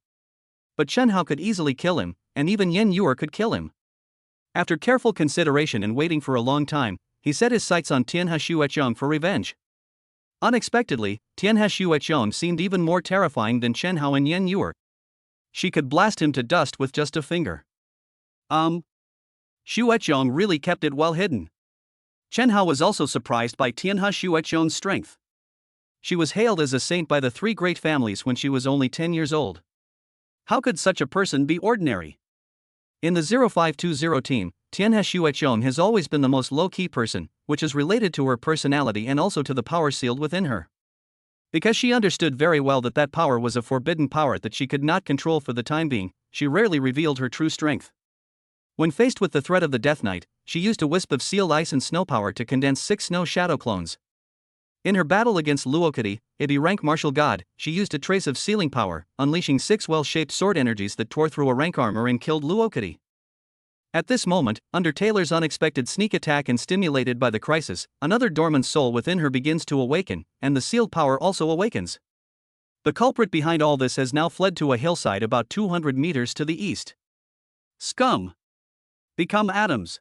But Chen Hao could easily kill him, and even Yen Yuer could kill him. After careful consideration and waiting for a long time, he set his sights on Tianhe Xuechong for revenge. Unexpectedly, Tianhe Xuechong seemed even more terrifying than Chen Hao and Yen Yuer. She could blast him to dust with just a finger. Xuechong really kept it well hidden. Chen Hao was also surprised by Tianhe Xuechong's strength. She was hailed as a saint by the three great families when she was only 10 years old. How could such a person be ordinary? In the 0520 team, Tianhe Xuechong has always been the most low-key person, which is related to her personality and also to the power sealed within her. Because she understood very well that that power was a forbidden power that she could not control for the time being, she rarely revealed her true strength. When faced with the threat of the Death Knight, she used a wisp of sealed ice and snow power to condense 6 snow shadow clones. In her battle against Luokity, a B-rank martial god, she used a trace of sealing power, unleashing 6 well-shaped sword energies that tore through a rank armor and killed Luokity. At this moment, under Taylor's unexpected sneak attack and stimulated by the crisis, another dormant soul within her begins to awaken, and the sealed power also awakens. The culprit behind all this has now fled to a hillside about 200 meters to the east. Scum! Become atoms!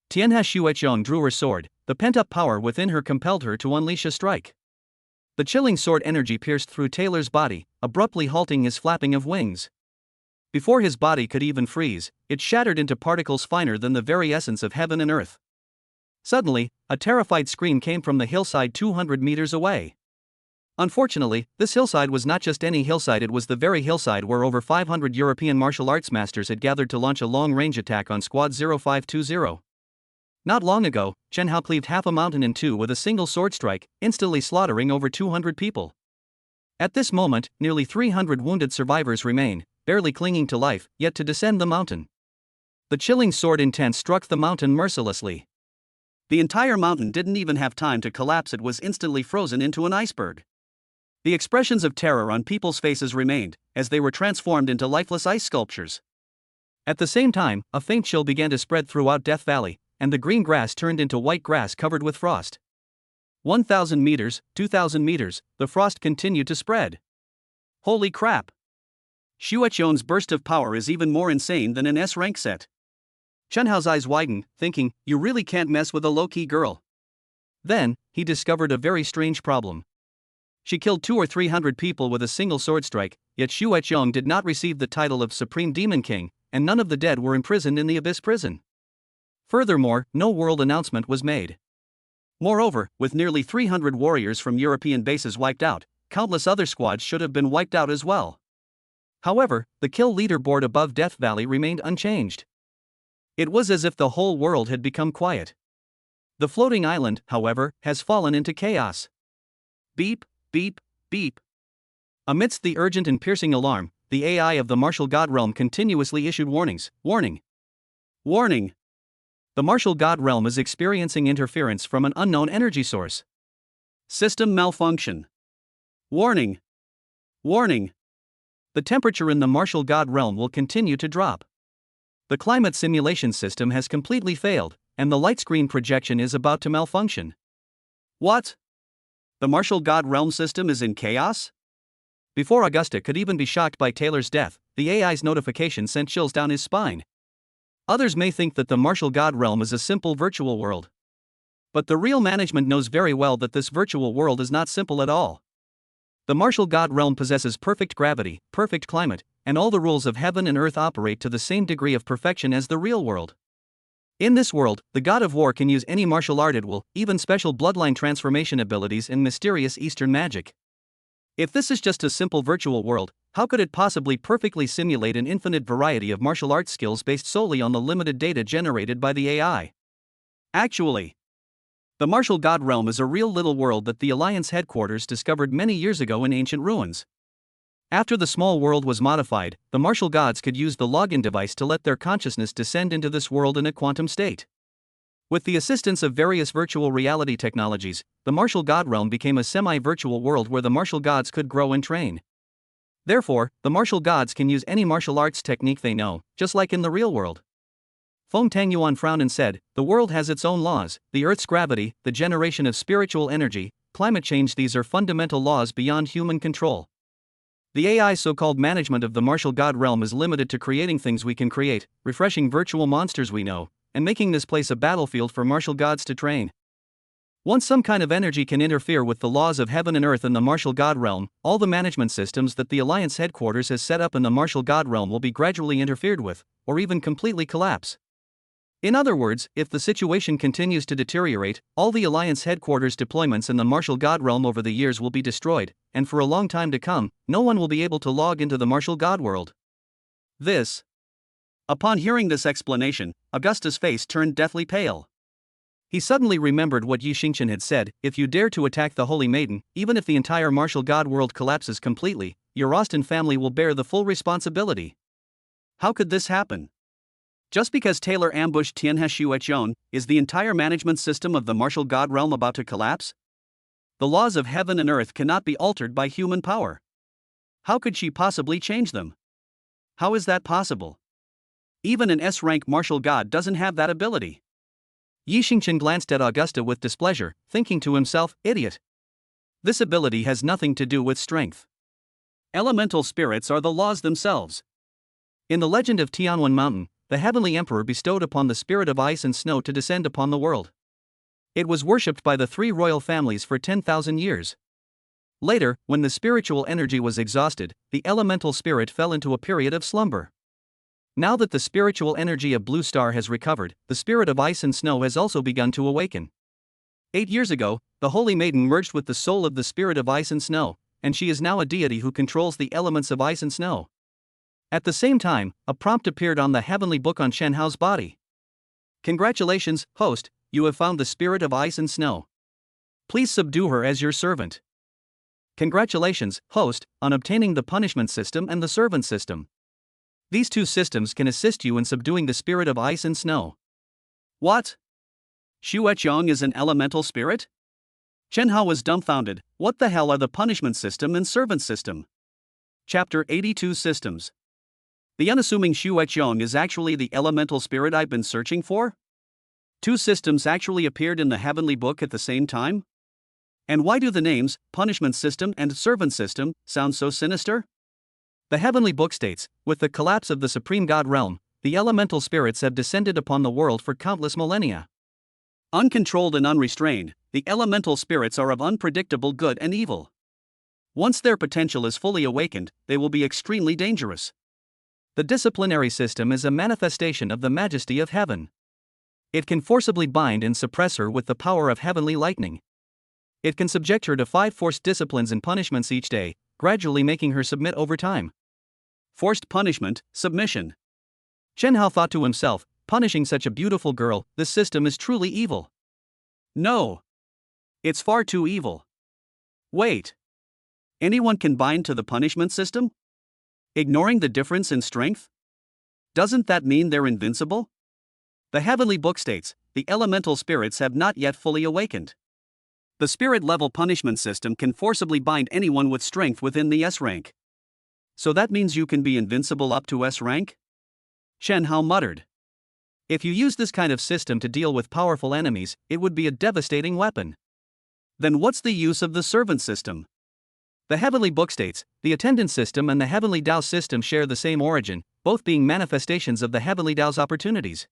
Tianhe Xueqiong drew her sword. The pent-up power within her compelled her to unleash a strike. The chilling sword energy pierced through Taylor's body, abruptly halting his flapping of wings. Before his body could even freeze, it shattered into particles finer than the very essence of heaven and earth. Suddenly, a terrified scream came from the hillside 200 meters away. Unfortunately, this hillside was not just any hillside, it was the very hillside where over 500 European martial arts masters had gathered to launch a long-range attack on Squad 0520. Not long ago, Chen Hao cleaved half a mountain in two with a single sword strike, instantly slaughtering over 200 people. At this moment, nearly 300 wounded survivors remain, barely clinging to life, yet to descend the mountain. The chilling sword intent struck the mountain mercilessly. The entire mountain didn't even have time to collapse, it was instantly frozen into an iceberg. The expressions of terror on people's faces remained, as they were transformed into lifeless ice sculptures. At the same time, a faint chill began to spread throughout Death Valley, and the green grass turned into white grass covered with frost. 1,000 meters, 2,000 meters, the frost continued to spread. Holy crap! Xueqiong's burst of power is even more insane than an S-rank set. Chen Hao's eyes widened, thinking, you really can't mess with a low-key girl. Then, he discovered a very strange problem. She killed 200 or 300 people with a single sword strike, yet Xueqiong did not receive the title of Supreme Demon King, and none of the dead were imprisoned in the Abyss Prison. Furthermore, no world announcement was made. Moreover, with nearly 300 warriors from European bases wiped out, countless other squads should have been wiped out as well. However, the kill leaderboard above Death Valley remained unchanged. It was as if the whole world had become quiet. The floating island, however, has fallen into chaos. Beep, beep, beep. Amidst the urgent and piercing alarm, the AI of the martial god realm continuously issued warnings. Warning! Warning! The martial god realm is experiencing interference from an unknown energy source. System malfunction. Warning! Warning! The temperature in the martial god realm will continue to drop. The climate simulation system has completely failed, and the light screen projection is about to malfunction. What? The martial god realm system is in chaos? Before Augusta could even be shocked by Taylor's death, the AI's notification sent chills down his spine. Others may think that the martial god realm is a simple virtual world. But the real management knows very well that this virtual world is not simple at all. The martial god realm possesses perfect gravity, perfect climate, and all the rules of heaven and earth operate to the same degree of perfection as the real world. In this world, the god of war can use any martial art at will, even special bloodline transformation abilities and mysterious Eastern magic. If this is just a simple virtual world, how could it possibly perfectly simulate an infinite variety of martial arts skills based solely on the limited data generated by the AI? Actually, the martial god realm is a real little world that the Alliance headquarters discovered many years ago in ancient ruins. After the small world was modified, the martial gods could use the login device to let their consciousness descend into this world in a quantum state. With the assistance of various virtual reality technologies, the martial god realm became a semi-virtual world where the martial gods could grow and train. Therefore, the martial gods can use any martial arts technique they know, just like in the real world. Feng Tangyuan frowned and said, the world has its own laws, the Earth's gravity, the generation of spiritual energy, climate change, these are fundamental laws beyond human control. The AI's so-called management of the martial god realm is limited to creating things we can create, refreshing virtual monsters we know, and making this place a battlefield for martial gods to train. Once some kind of energy can interfere with the laws of heaven and earth in the martial god realm, all the management systems that the Alliance headquarters has set up in the martial god realm will be gradually interfered with, or even completely collapse. In other words, if the situation continues to deteriorate, all the Alliance headquarters deployments in the martial god realm over the years will be destroyed, and for a long time to come, no one will be able to log into the martial god world. Upon hearing this explanation, Augusta's face turned deathly pale. He suddenly remembered what Yi Xingqian had said: if you dare to attack the Holy Maiden, even if the entire martial god world collapses completely, your Austin family will bear the full responsibility. How could this happen? Just because Taylor ambushed Tianhe Shueqiong, is the entire management system of the martial god realm about to collapse? The laws of heaven and earth cannot be altered by human power. How could she possibly change them? How is that possible? Even an S-rank martial god doesn't have that ability. Yi Xingqian glanced at Augusta with displeasure, thinking to himself, idiot. This ability has nothing to do with strength. Elemental spirits are the laws themselves. In the legend of Tianwen Mountain, the Heavenly Emperor bestowed upon the spirit of ice and snow to descend upon the world. It was worshipped by the three royal families for 10,000 years. Later, when the spiritual energy was exhausted, the elemental spirit fell into a period of slumber. Now that the spiritual energy of Blue Star has recovered, the spirit of ice and snow has also begun to awaken. 8 years ago, the Holy Maiden merged with the soul of the spirit of ice and snow, and she is now a deity who controls the elements of ice and snow. At the same time, a prompt appeared on the heavenly book on Shen Hao's body. Congratulations, host, you have found the spirit of ice and snow. Please subdue her as your servant. Congratulations, host, on obtaining the punishment system and the servant system. These two systems can assist you in subduing the spirit of ice and snow. What? Shueqiong is an elemental spirit? Chen Hao was dumbfounded. What the hell are the punishment system and servant system? Chapter 82 Systems. The unassuming Shueqiong is actually the elemental spirit I've been searching for? Two systems actually appeared in the heavenly book at the same time? And why do the names, punishment system and servant system, sound so sinister? The heavenly book states, with the collapse of the supreme god realm, the elemental spirits have descended upon the world for countless millennia. Uncontrolled and unrestrained, the elemental spirits are of unpredictable good and evil. Once their potential is fully awakened, they will be extremely dangerous. The disciplinary system is a manifestation of the majesty of heaven. It can forcibly bind and suppress her with the power of heavenly lightning. It can subject her to 5 forced disciplines and punishments each day, gradually making her submit over time. Forced punishment, submission. Chen Hao thought to himself, punishing such a beautiful girl, this system is truly evil. No. It's far too evil. Wait. Anyone can bind to the punishment system? Ignoring the difference in strength? Doesn't that mean they're invincible? The heavenly book states, the elemental spirits have not yet fully awakened. The spirit-level punishment system can forcibly bind anyone with strength within the S rank. So that means you can be invincible up to S rank? Chen Hao muttered. If you use this kind of system to deal with powerful enemies, it would be a devastating weapon. Then what's the use of the servant system? The heavenly book states, the attendant system and the heavenly Dao system share the same origin, both being manifestations of the heavenly Dao's opportunities.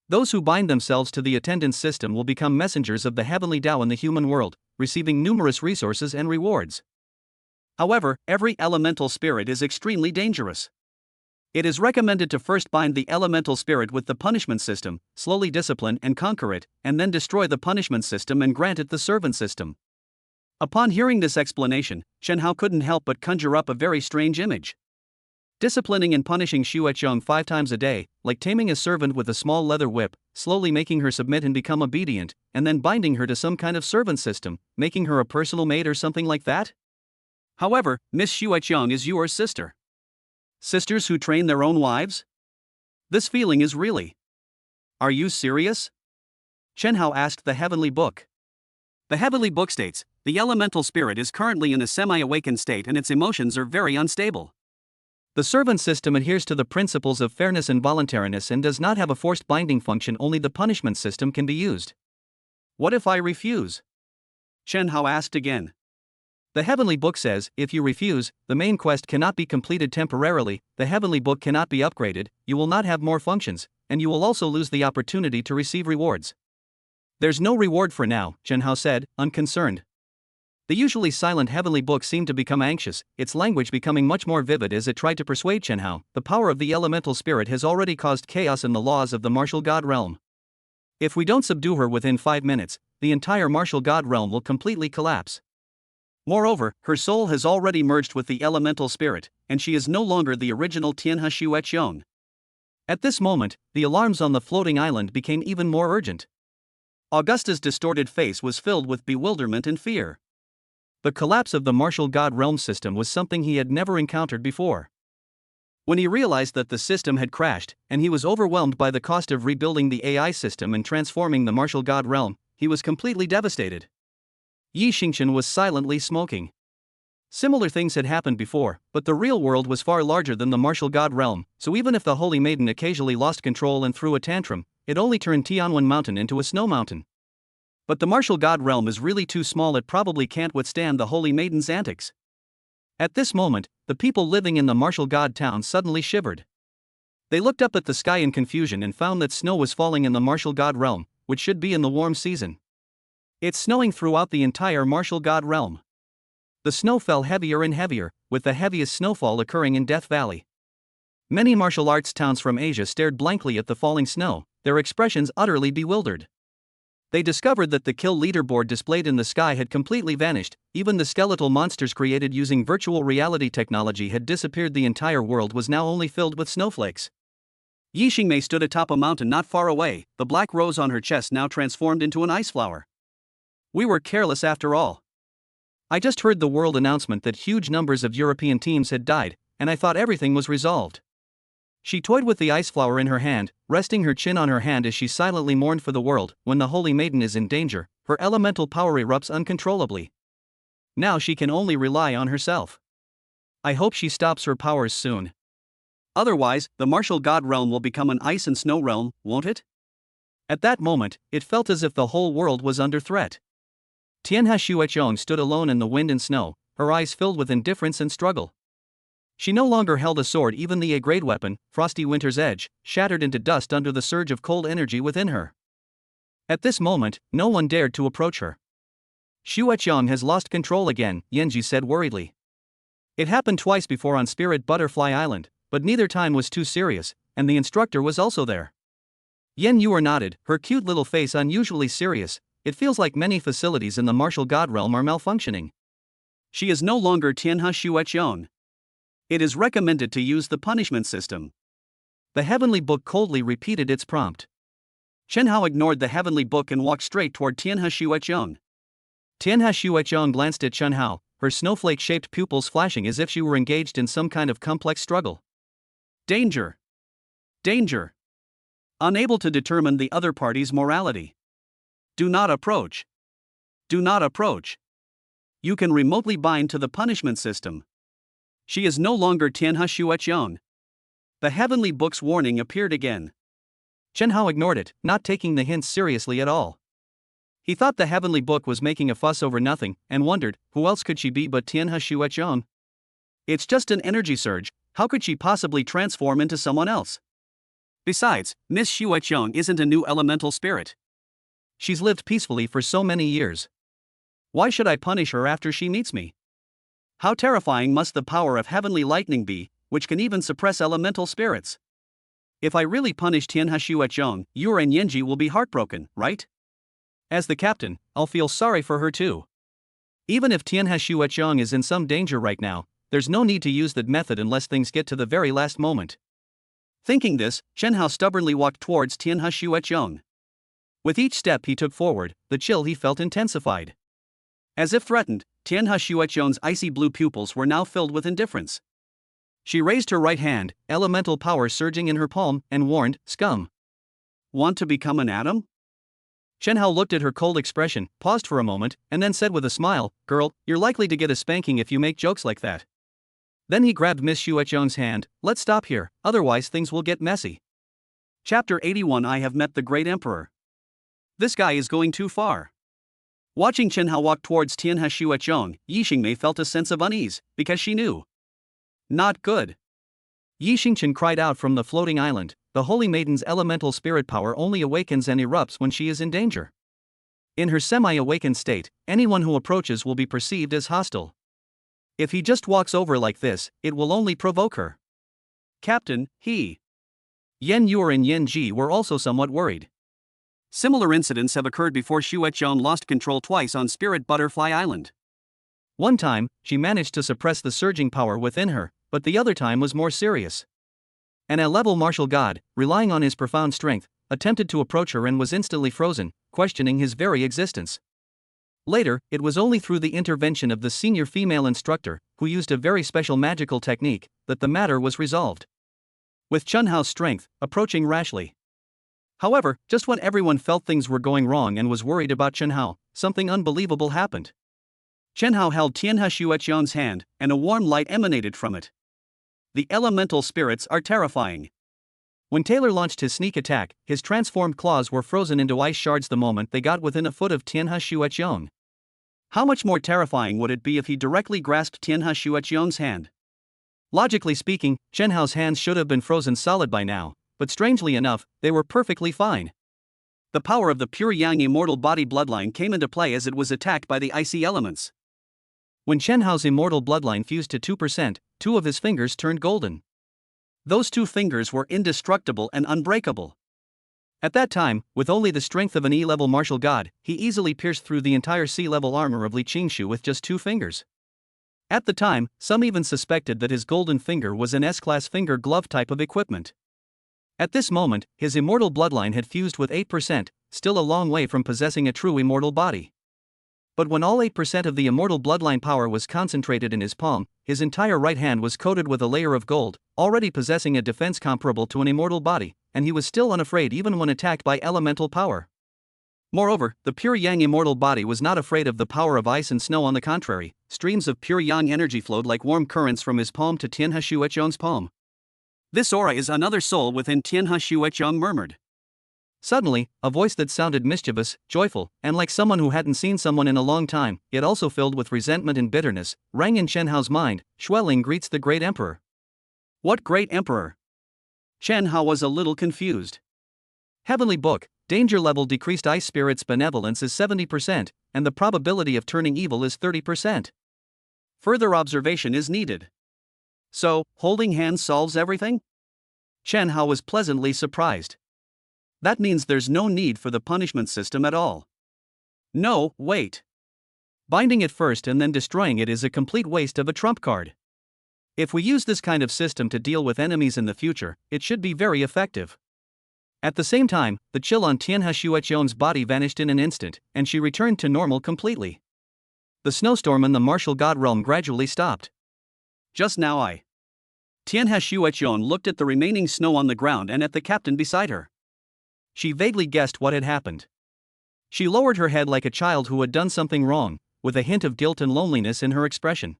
Those who bind themselves to the attendance system will become messengers of the heavenly Dao in the human world, receiving numerous resources and rewards. However, every elemental spirit is extremely dangerous. It is recommended to first bind the elemental spirit with the punishment system, slowly discipline and conquer it, and then destroy the punishment system and grant it the servant system. Upon hearing this explanation, Chen Hao couldn't help but conjure up a very strange image. Disciplining and punishing Shueqiong 5 times a day, like taming a servant with a small leather whip, slowly making her submit and become obedient, and then binding her to some kind of servant system, making her a personal maid or something like that? However, Miss Shueqiong is your sister. Sisters who train their own wives? This feeling is really. Are you serious? Chen Hao asked the heavenly book. The heavenly book states, the elemental spirit is currently in a semi-awakened state and its emotions are very unstable. The servant system adheres to the principles of fairness and voluntariness and does not have a forced binding function. Only the punishment system can be used. What if I refuse? Chen Hao asked again. The heavenly book says, if you refuse, the main quest cannot be completed temporarily, the heavenly book cannot be upgraded, you will not have more functions, and you will also lose the opportunity to receive rewards. There's no reward for now, Chen Hao said, unconcerned. The usually silent heavenly book seemed to become anxious, its language becoming much more vivid as it tried to persuade Chen Hao. The power of the elemental spirit has already caused chaos in the laws of the martial god realm. If we don't subdue her within 5 minutes, the entire martial god realm will completely collapse. Moreover, her soul has already merged with the elemental spirit, and she is no longer the original Tianhe Shueqiong. At this moment, the alarms on the floating island became even more urgent. Augusta's distorted face was filled with bewilderment and fear. The collapse of the martial god realm system was something he had never encountered before. When he realized that the system had crashed, and he was overwhelmed by the cost of rebuilding the AI system and transforming the martial god realm, he was completely devastated. Yi Xingqian was silently smoking. Similar things had happened before, but the real world was far larger than the martial god realm, so even if the Holy Maiden occasionally lost control and threw a tantrum, it only turned Tianwen Mountain into a snow mountain. But the martial god realm is really too small, it probably can't withstand the Holy Maiden's antics. At this moment, the people living in the martial god town suddenly shivered. They looked up at the sky in confusion and found that snow was falling in the martial god realm, which should be in the warm season. It's snowing throughout the entire martial god realm. The snow fell heavier and heavier, with the heaviest snowfall occurring in Death Valley. Many martial arts towns from Asia stared blankly at the falling snow, their expressions utterly bewildered. They discovered that the kill leaderboard displayed in the sky had completely vanished, even the skeletal monsters created using virtual reality technology had disappeared. The entire world was now only filled with snowflakes. Yi Xingmei stood atop a mountain not far away, the black rose on her chest now transformed into an ice flower. We were careless after all. I just heard the world announcement that huge numbers of European teams had died, and I thought everything was resolved. She toyed with the ice flower in her hand, resting her chin on her hand as she silently mourned for the world. When the Holy Maiden is in danger, her elemental power erupts uncontrollably. Now she can only rely on herself. I hope she stops her powers soon. Otherwise, the martial god realm will become an ice and snow realm, won't it? At that moment, it felt as if the whole world was under threat. Tianhe Xuechong stood alone in the wind and snow, her eyes filled with indifference and struggle. She no longer held a sword, even the A-grade weapon, Frosty Winter's Edge, shattered into dust under the surge of cold energy within her. At this moment, no one dared to approach her. Xuechong has lost control again, Yanji said worriedly. It happened twice before on Spirit Butterfly Island, but neither time was too serious, and the instructor was also there. Yen Yuer nodded, her cute little face unusually serious. It feels like many facilities in the martial god realm are malfunctioning. She is no longer Tianhe Xuechong. It is recommended to use the punishment system. The heavenly book coldly repeated its prompt. Chen Hao ignored the heavenly book and walked straight toward Tianhe Xuechong. Tianhe Xuechong glanced at Chen Hao, her snowflake-shaped pupils flashing as if she were engaged in some kind of complex struggle. Danger! Danger! Unable to determine the other party's morality. Do not approach. Do not approach. You can remotely bind to the punishment system. She is no longer Tianhe Xuechong. The heavenly book's warning appeared again. Chen Hao ignored it, not taking the hints seriously at all. He thought the heavenly book was making a fuss over nothing, and wondered, who else could she be but Tianhe Xuechong? It's just an energy surge, how could she possibly transform into someone else? Besides, Miss Xuechong isn't a new elemental spirit. She's lived peacefully for so many years. Why should I punish her after she meets me? How terrifying must the power of heavenly lightning be, which can even suppress elemental spirits? If I really punish Tianhe Xuechong, Yuer and Yanji will be heartbroken, right? As the captain, I'll feel sorry for her too. Even if Tianhe Xuechong is in some danger right now, there's no need to use that method unless things get to the very last moment. Thinking this, Chen Hao stubbornly walked towards Tianhe Xuechong. With each step he took forward, the chill he felt intensified. As if threatened, Tianhe Xuechong's icy blue pupils were now filled with indifference. She raised her right hand, elemental power surging in her palm, and warned, "Scum. Want to become an atom?" Chen Hao looked at her cold expression, paused for a moment, and then said with a smile, "Girl, you're likely to get a spanking if you make jokes like that." Then he grabbed Miss Xuechong's hand. "Let's stop here, otherwise things will get messy." Chapter 81. I have met the great emperor. This guy is going too far. Watching Chen Hao walk towards Tianhe Xuechong, Yi Xingmei felt a sense of unease, because she knew. Not good. Yi Xingqian cried out from the floating island, the Holy Maiden's elemental spirit power only awakens and erupts when she is in danger. In her semi-awakened state, anyone who approaches will be perceived as hostile. If he just walks over like this, it will only provoke her. Captain, Yen Yuer and Yen Ji were also somewhat worried. Similar incidents have occurred before. Xuechong lost control twice on Spirit Butterfly Island. One time, she managed to suppress the surging power within her, but the other time was more serious. An A-level martial god, relying on his profound strength, attempted to approach her and was instantly frozen, questioning his very existence. Later, it was only through the intervention of the senior female instructor, who used a very special magical technique, that the matter was resolved. With Chun Hao's strength, approaching rashly. However, just when everyone felt things were going wrong and was worried about Chun Hao, something unbelievable happened. Chun Hao held Tianhe Xueqian's hand, and a warm light emanated from it. The elemental spirits are terrifying. When Taylor launched his sneak attack, his transformed claws were frozen into ice shards the moment they got within a foot of Tianhe Xueqian. How much more terrifying would it be if he directly grasped Tianhe Xueqian's hand? Logically speaking, Chen Hao's hands should have been frozen solid by now, but strangely enough, they were perfectly fine. The power of the pure Yang immortal body bloodline came into play as it was attacked by the icy elements. When Chen Hao's immortal bloodline fused to 2%, 2 of his fingers turned golden. Those 2 fingers were indestructible and unbreakable. At that time, with only the strength of an E-level martial god, he easily pierced through the entire C-level armor of Li Qingshu with just 2 fingers. At the time, some even suspected that his golden finger was an S-class finger glove type of equipment. At this moment, his immortal bloodline had fused with 8%, still a long way from possessing a true immortal body. But when all 8% of the immortal bloodline power was concentrated in his palm, his entire right hand was coated with a layer of gold, already possessing a defense comparable to an immortal body, and he was still unafraid even when attacked by elemental power. Moreover, the pure Yang immortal body was not afraid of the power of ice and snow. On the contrary, streams of pure Yang energy flowed like warm currents from his palm to Tianhe Xueqian's palm. "This aura is another soul within," Tianhe Xueqian murmured. Suddenly, a voice that sounded mischievous, joyful, and like someone who hadn't seen someone in a long time, yet also filled with resentment and bitterness, rang in Chen Hao's mind. "Xueling greets the great emperor." "What great emperor?" Chen Hao was a little confused. Heavenly Book, danger level decreased ice spirit's benevolence is 70%, and the probability of turning evil is 30%. Further observation is needed. So, holding hands solves everything? Chen Hao was pleasantly surprised. That means there's no need for the punishment system at all. No, wait. Binding it first and then destroying it is a complete waste of a trump card. If we use this kind of system to deal with enemies in the future, it should be very effective. At the same time, the chill on Tianhe Xueqian's body vanished in an instant, and she returned to normal completely. The snowstorm in the martial god realm gradually stopped. Just now Tianhe Xueqian looked at the remaining snow on the ground and at the captain beside her. She vaguely guessed what had happened. She lowered her head like a child who had done something wrong, with a hint of guilt and loneliness in her expression.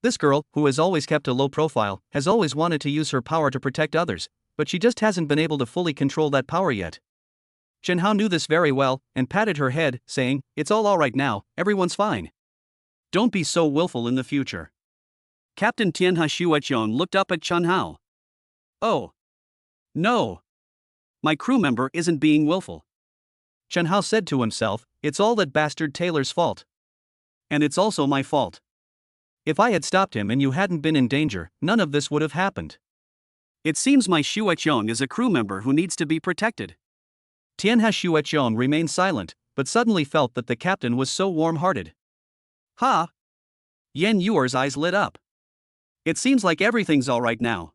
This girl, who has always kept a low profile, has always wanted to use her power to protect others, but she just hasn't been able to fully control that power yet. Chen Hao knew this very well, and patted her head, saying, "It's all right now, everyone's fine. Don't be so willful in the future." Captain Tianhe Xueqian looked up at Chen Hao. "Oh. No. My crew member isn't being willful." Chen Hao said to himself, "It's all that bastard Taylor's fault. And it's also my fault. If I had stopped him and you hadn't been in danger, none of this would have happened. It seems my Xueqian is a crew member who needs to be protected." Tianhe Xueqian remained silent, but suddenly felt that the captain was so warm-hearted. "Ha!" Yan Yuer's eyes lit up. "It seems like everything's all right now."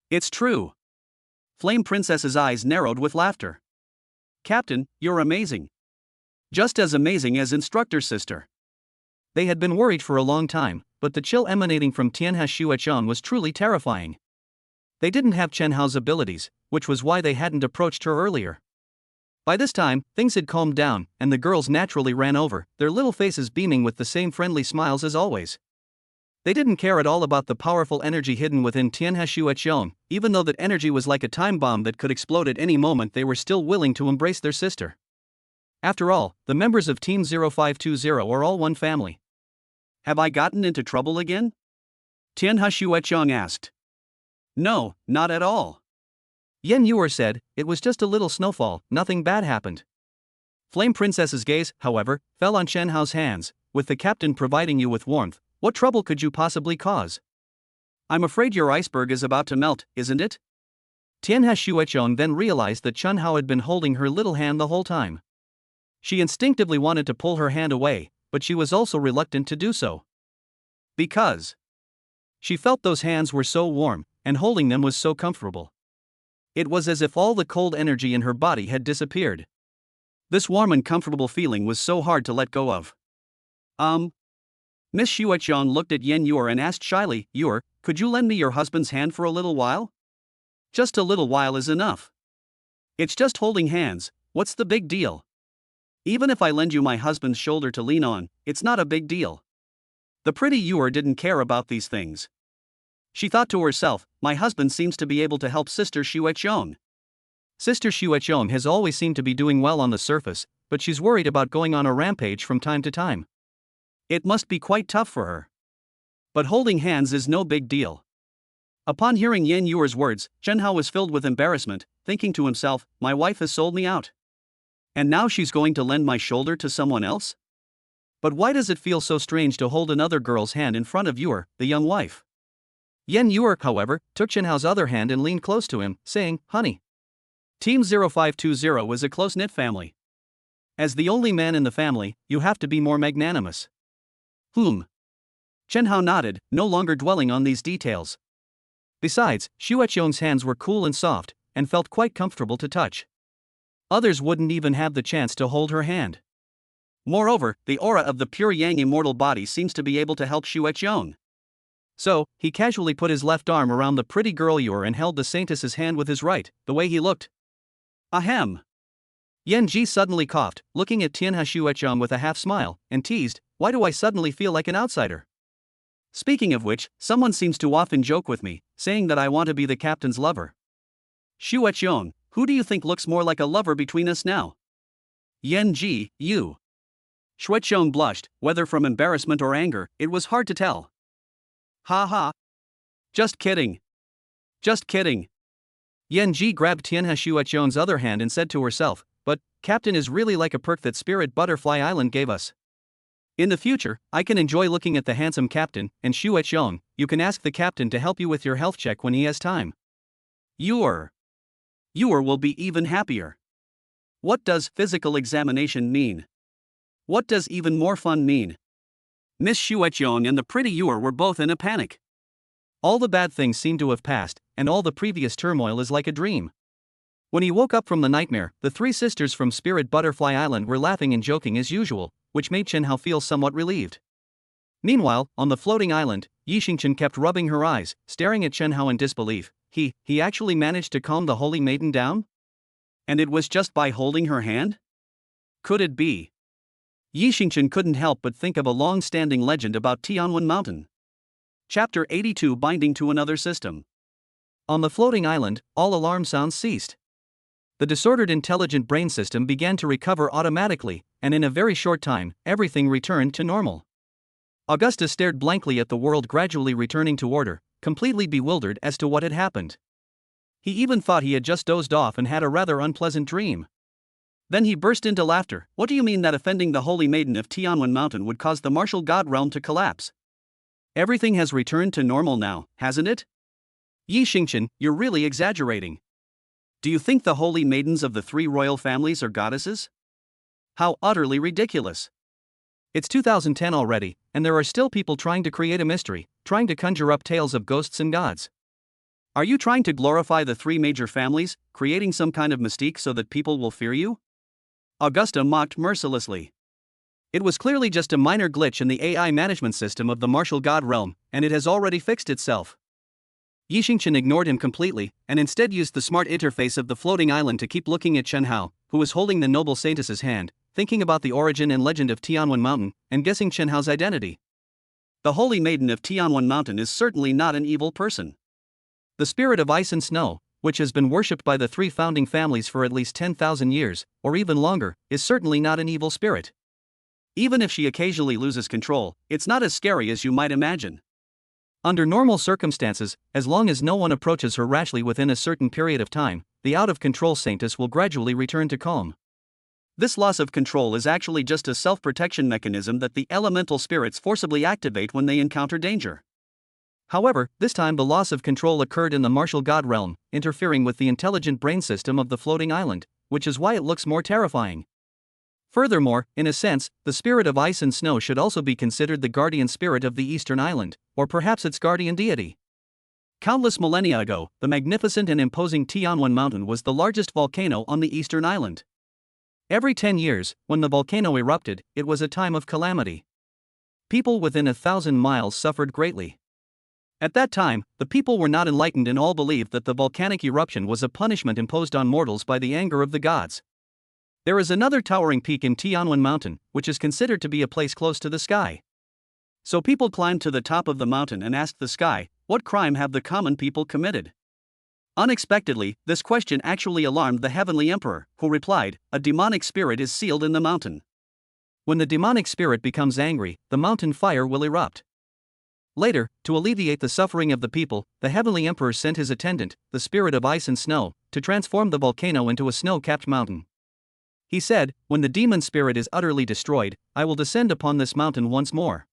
"It's true." Flame Princess's eyes narrowed with laughter. "Captain, you're amazing. Just as amazing as Instructor's sister." They had been worried for a long time, but the chill emanating from Tianhe Xueqian was truly terrifying. They didn't have Chen Hao's abilities, which was why they hadn't approached her earlier. By this time, things had calmed down, and the girls naturally ran over, their little faces beaming with the same friendly smiles as always. They didn't care at all about the powerful energy hidden within Tianhe Xueqian. Even though that energy was like a time bomb that could explode at any moment, they were still willing to embrace their sister. After all, the members of Team 0520 are all one family. "Have I gotten into trouble again?" Tianhe Xueqian asked. "No, not at all." Yan Yuer said, "It was just a little snowfall, nothing bad happened." Flame Princess's gaze, however, fell on Chen Hao's hands. "With the captain providing you with warmth, what trouble could you possibly cause?" "I'm afraid your iceberg is about to melt, isn't it?" Tianhe Xueqian then realized that Chen Hao had been holding her little hand the whole time. She instinctively wanted to pull her hand away, but she was also reluctant to do so. Because she felt those hands were so warm, and holding them was so comfortable. It was as if all the cold energy in her body had disappeared. This warm and comfortable feeling was so hard to let go of. Miss Xueqiang looked at Yan Yuer and asked shyly, Yuer, could you lend me your husband's hand for a little while? Just a little while is enough. It's just holding hands, what's the big deal? Even if I lend you my husband's shoulder to lean on, it's not a big deal. The pretty Yuer didn't care about these things. She thought to herself, my husband seems to be able to help Sister Xueqiang. Sister Xueqiang has always seemed to be doing well on the surface, but she's worried about going on a rampage from time to time. It must be quite tough for her. But holding hands is no big deal. Upon hearing Yan Yuer's words, Chen Hao was filled with embarrassment, thinking to himself, my wife has sold me out. And now she's going to lend my shoulder to someone else? But why does it feel so strange to hold another girl's hand in front of Yuer, the young wife? Yan Yuer, however, took Chen Hao's other hand and leaned close to him, saying, honey. Team 0520 was a close-knit family. As the only man in the family, you have to be more magnanimous. Chen Hao nodded, no longer dwelling on these details. Besides, Xueqiang's hands were cool and soft, and felt quite comfortable to touch. Others wouldn't even have the chance to hold her hand. Moreover, the aura of the pure yang immortal body seems to be able to help Xueqiang. So, he casually put his left arm around the pretty girl Yuer and held the saintess's hand with his right, the way he looked. Ahem. Yan Ji suddenly coughed, looking at Tianhe Xueqiang with a half-smile, and teased, why do I suddenly feel like an outsider? Speaking of which, someone seems to often joke with me, saying that I want to be the captain's lover. Xueqiang, who do you think looks more like a lover between us now? Yan Ji, you. Xueqiang blushed, whether from embarrassment or anger, it was hard to tell. Ha ha. Just kidding. Just kidding. Yan Ji grabbed Tianhe Xueqiang's other hand and said to herself, but, Captain is really like a perk that Spirit Butterfly Island gave us. In the future, I can enjoy looking at the handsome captain, and Xueqiang, you can ask the captain to help you with your health check when he has time. Yuer will be even happier. What does physical examination mean? What does even more fun mean? Miss Xueqiang and the pretty Yuer were both in a panic. All the bad things seem to have passed, and all the previous turmoil is like a dream. When he woke up from the nightmare, the three sisters from Spirit Butterfly Island were laughing and joking as usual, which made Chen Hao feel somewhat relieved. Meanwhile, on the floating island, Yi Xingqian kept rubbing her eyes, staring at Chen Hao in disbelief. He actually managed to calm the holy maiden down? And it was just by holding her hand? Could it be? Yi Xingqian couldn't help but think of a long-standing legend about Tianwen Mountain. Chapter 82 Binding to Another System. On the floating island, all alarm sounds ceased. The disordered intelligent brain system began to recover automatically, and in a very short time, everything returned to normal. Augusta stared blankly at the world gradually returning to order, completely bewildered as to what had happened. He even thought he had just dozed off and had a rather unpleasant dream. Then he burst into laughter. What do you mean that offending the holy maiden of Tianwen Mountain would cause the martial god realm to collapse? Everything has returned to normal now, hasn't it? Yi Xingqian, you're really exaggerating. Do you think the holy maidens of the three royal families are goddesses? How utterly ridiculous. It's 2010 already, and there are still people trying to create a mystery, trying to conjure up tales of ghosts and gods. Are you trying to glorify the three major families, creating some kind of mystique so that people will fear you? Augusta mocked mercilessly. It was clearly just a minor glitch in the AI management system of the martial god realm, and it has already fixed itself. Yi Xingqian ignored him completely, and instead used the smart interface of the floating island to keep looking at Chen Hao, who was holding the noble saintess's hand, thinking about the origin and legend of Tianwen Mountain, and guessing Chen Hao's identity. The holy maiden of Tianwen Mountain is certainly not an evil person. The spirit of ice and snow, which has been worshipped by the three founding families for at least 10,000 years, or even longer, is certainly not an evil spirit. Even if she occasionally loses control, it's not as scary as you might imagine. Under normal circumstances, as long as no one approaches her rashly within a certain period of time, the out-of-control saintess will gradually return to calm. This loss of control is actually just a self-protection mechanism that the elemental spirits forcibly activate when they encounter danger. However, this time the loss of control occurred in the martial god realm, interfering with the intelligent brain system of the floating island, which is why it looks more terrifying. Furthermore, in a sense, the spirit of ice and snow should also be considered the guardian spirit of the eastern island, or perhaps its guardian deity. Countless millennia ago, the magnificent and imposing Tianwan Mountain was the largest volcano on the eastern island. Every 10 years, when the volcano erupted, it was a time of calamity. People within 1,000 miles suffered greatly. At that time, the people were not enlightened and all believed that the volcanic eruption was a punishment imposed on mortals by the anger of the gods. There is another towering peak in Tianwan Mountain, which is considered to be a place close to the sky. So people climbed to the top of the mountain and asked the sky, what crime have the common people committed? Unexpectedly, this question actually alarmed the heavenly emperor, who replied, a demonic spirit is sealed in the mountain. When the demonic spirit becomes angry, the mountain fire will erupt. Later, to alleviate the suffering of the people, the heavenly emperor sent his attendant, the spirit of ice and snow, to transform the volcano into a snow-capped mountain. He said, when the demon spirit is utterly destroyed, I will descend upon this mountain once more.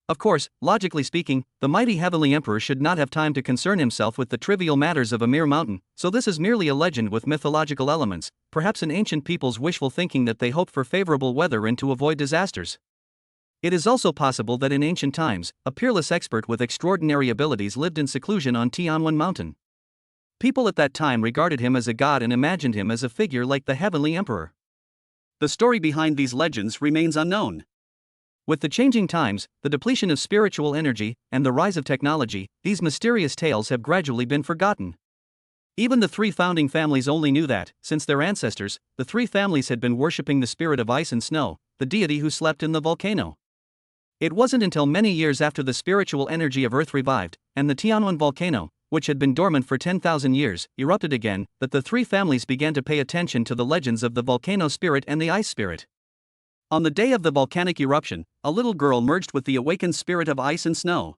Of course, logically speaking, the mighty heavenly emperor should not have time to concern himself with the trivial matters of a mere mountain, so this is merely a legend with mythological elements, perhaps an ancient people's wishful thinking that they hope for favorable weather and to avoid disasters. It is also possible that in ancient times, a peerless expert with extraordinary abilities lived in seclusion on Tianwan Mountain. People at that time regarded him as a god and imagined him as a figure like the heavenly emperor. The story behind these legends remains unknown. With the changing times, the depletion of spiritual energy, and the rise of technology, these mysterious tales have gradually been forgotten. Even the three founding families only knew that, since their ancestors, the three families had been worshipping the spirit of ice and snow, the deity who slept in the volcano. It wasn't until many years after the spiritual energy of Earth revived, and the Tianwan volcano, which had been dormant for 10,000 years, erupted again, that the three families began to pay attention to the legends of the volcano spirit and the ice spirit. On the day of the volcanic eruption, a little girl merged with the awakened spirit of ice and snow.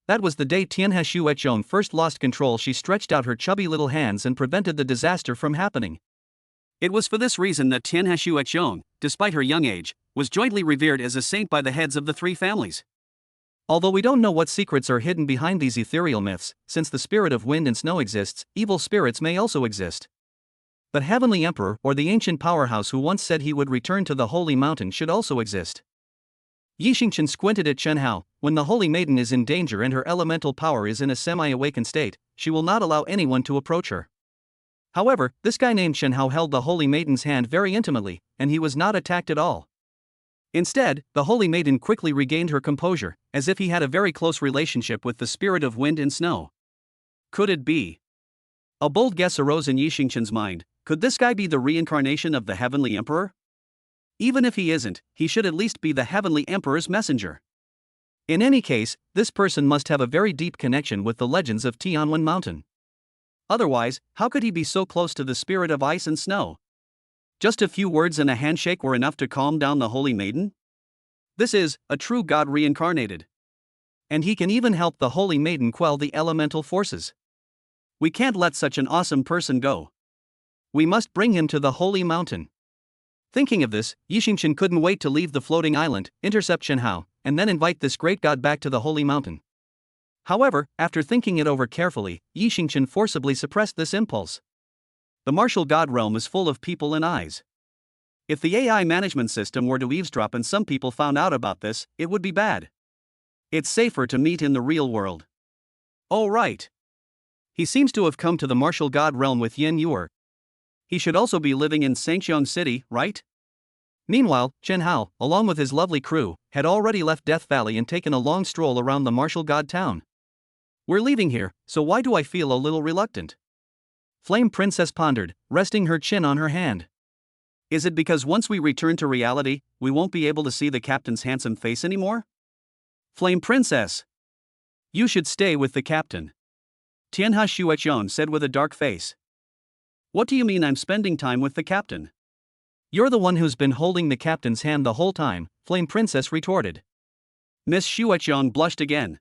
That was the day Tianhe Shuechong first lost control. She stretched out her chubby little hands and prevented the disaster from happening. It was for this reason that Tianhe Shuechong, despite her young age, was jointly revered as a saint by the heads of the three families. Although we don't know what secrets are hidden behind these ethereal myths, since the spirit of wind and snow exists, evil spirits may also exist. The heavenly emperor or the ancient powerhouse who once said he would return to the holy mountain should also exist. Yixingchen squinted at Chen Hao. When the holy maiden is in danger and her elemental power is in a semi-awakened state, she will not allow anyone to approach her. However, this guy named Chen Hao held the holy maiden's hand very intimately, and he was not attacked at all. Instead, the holy maiden quickly regained her composure, as if he had a very close relationship with the spirit of wind and snow. Could it be? A bold guess arose in Yixingchen's mind. Could this guy be the reincarnation of the heavenly emperor? Even if he isn't, he should at least be the heavenly emperor's messenger. In any case, this person must have a very deep connection with the legends of Tianwan Mountain. Otherwise, how could he be so close to the spirit of ice and snow? Just a few words and a handshake were enough to calm down the holy maiden? This is a true god reincarnated. And he can even help the holy maiden quell the elemental forces. We can't let such an awesome person go. We must bring him to the holy mountain. Thinking of this, Yixingchen couldn't wait to leave the floating island, intercept Chen Hao, and then invite this great god back to the holy mountain. However, after thinking it over carefully, Yixingchen forcibly suppressed this impulse. The martial god realm is full of people and eyes. If the AI management system were to eavesdrop and some people found out about this, it would be bad. It's safer to meet in the real world. Oh right. He seems to have come to the martial god realm with Yen Yuer. He should also be living in Sangxiang City, right? Meanwhile, Chen Hao, along with his lovely crew, had already left Death Valley and taken a long stroll around the martial god town. We're leaving here, so why do I feel a little reluctant? Flame Princess pondered, resting her chin on her hand. Is it because once we return to reality, we won't be able to see the captain's handsome face anymore? Flame Princess! You should stay with the captain. Tianhe Shuechong said with a dark face. What do you mean I'm spending time with the captain? You're the one who's been holding the captain's hand the whole time, Flame Princess retorted. Miss Shuechong blushed again.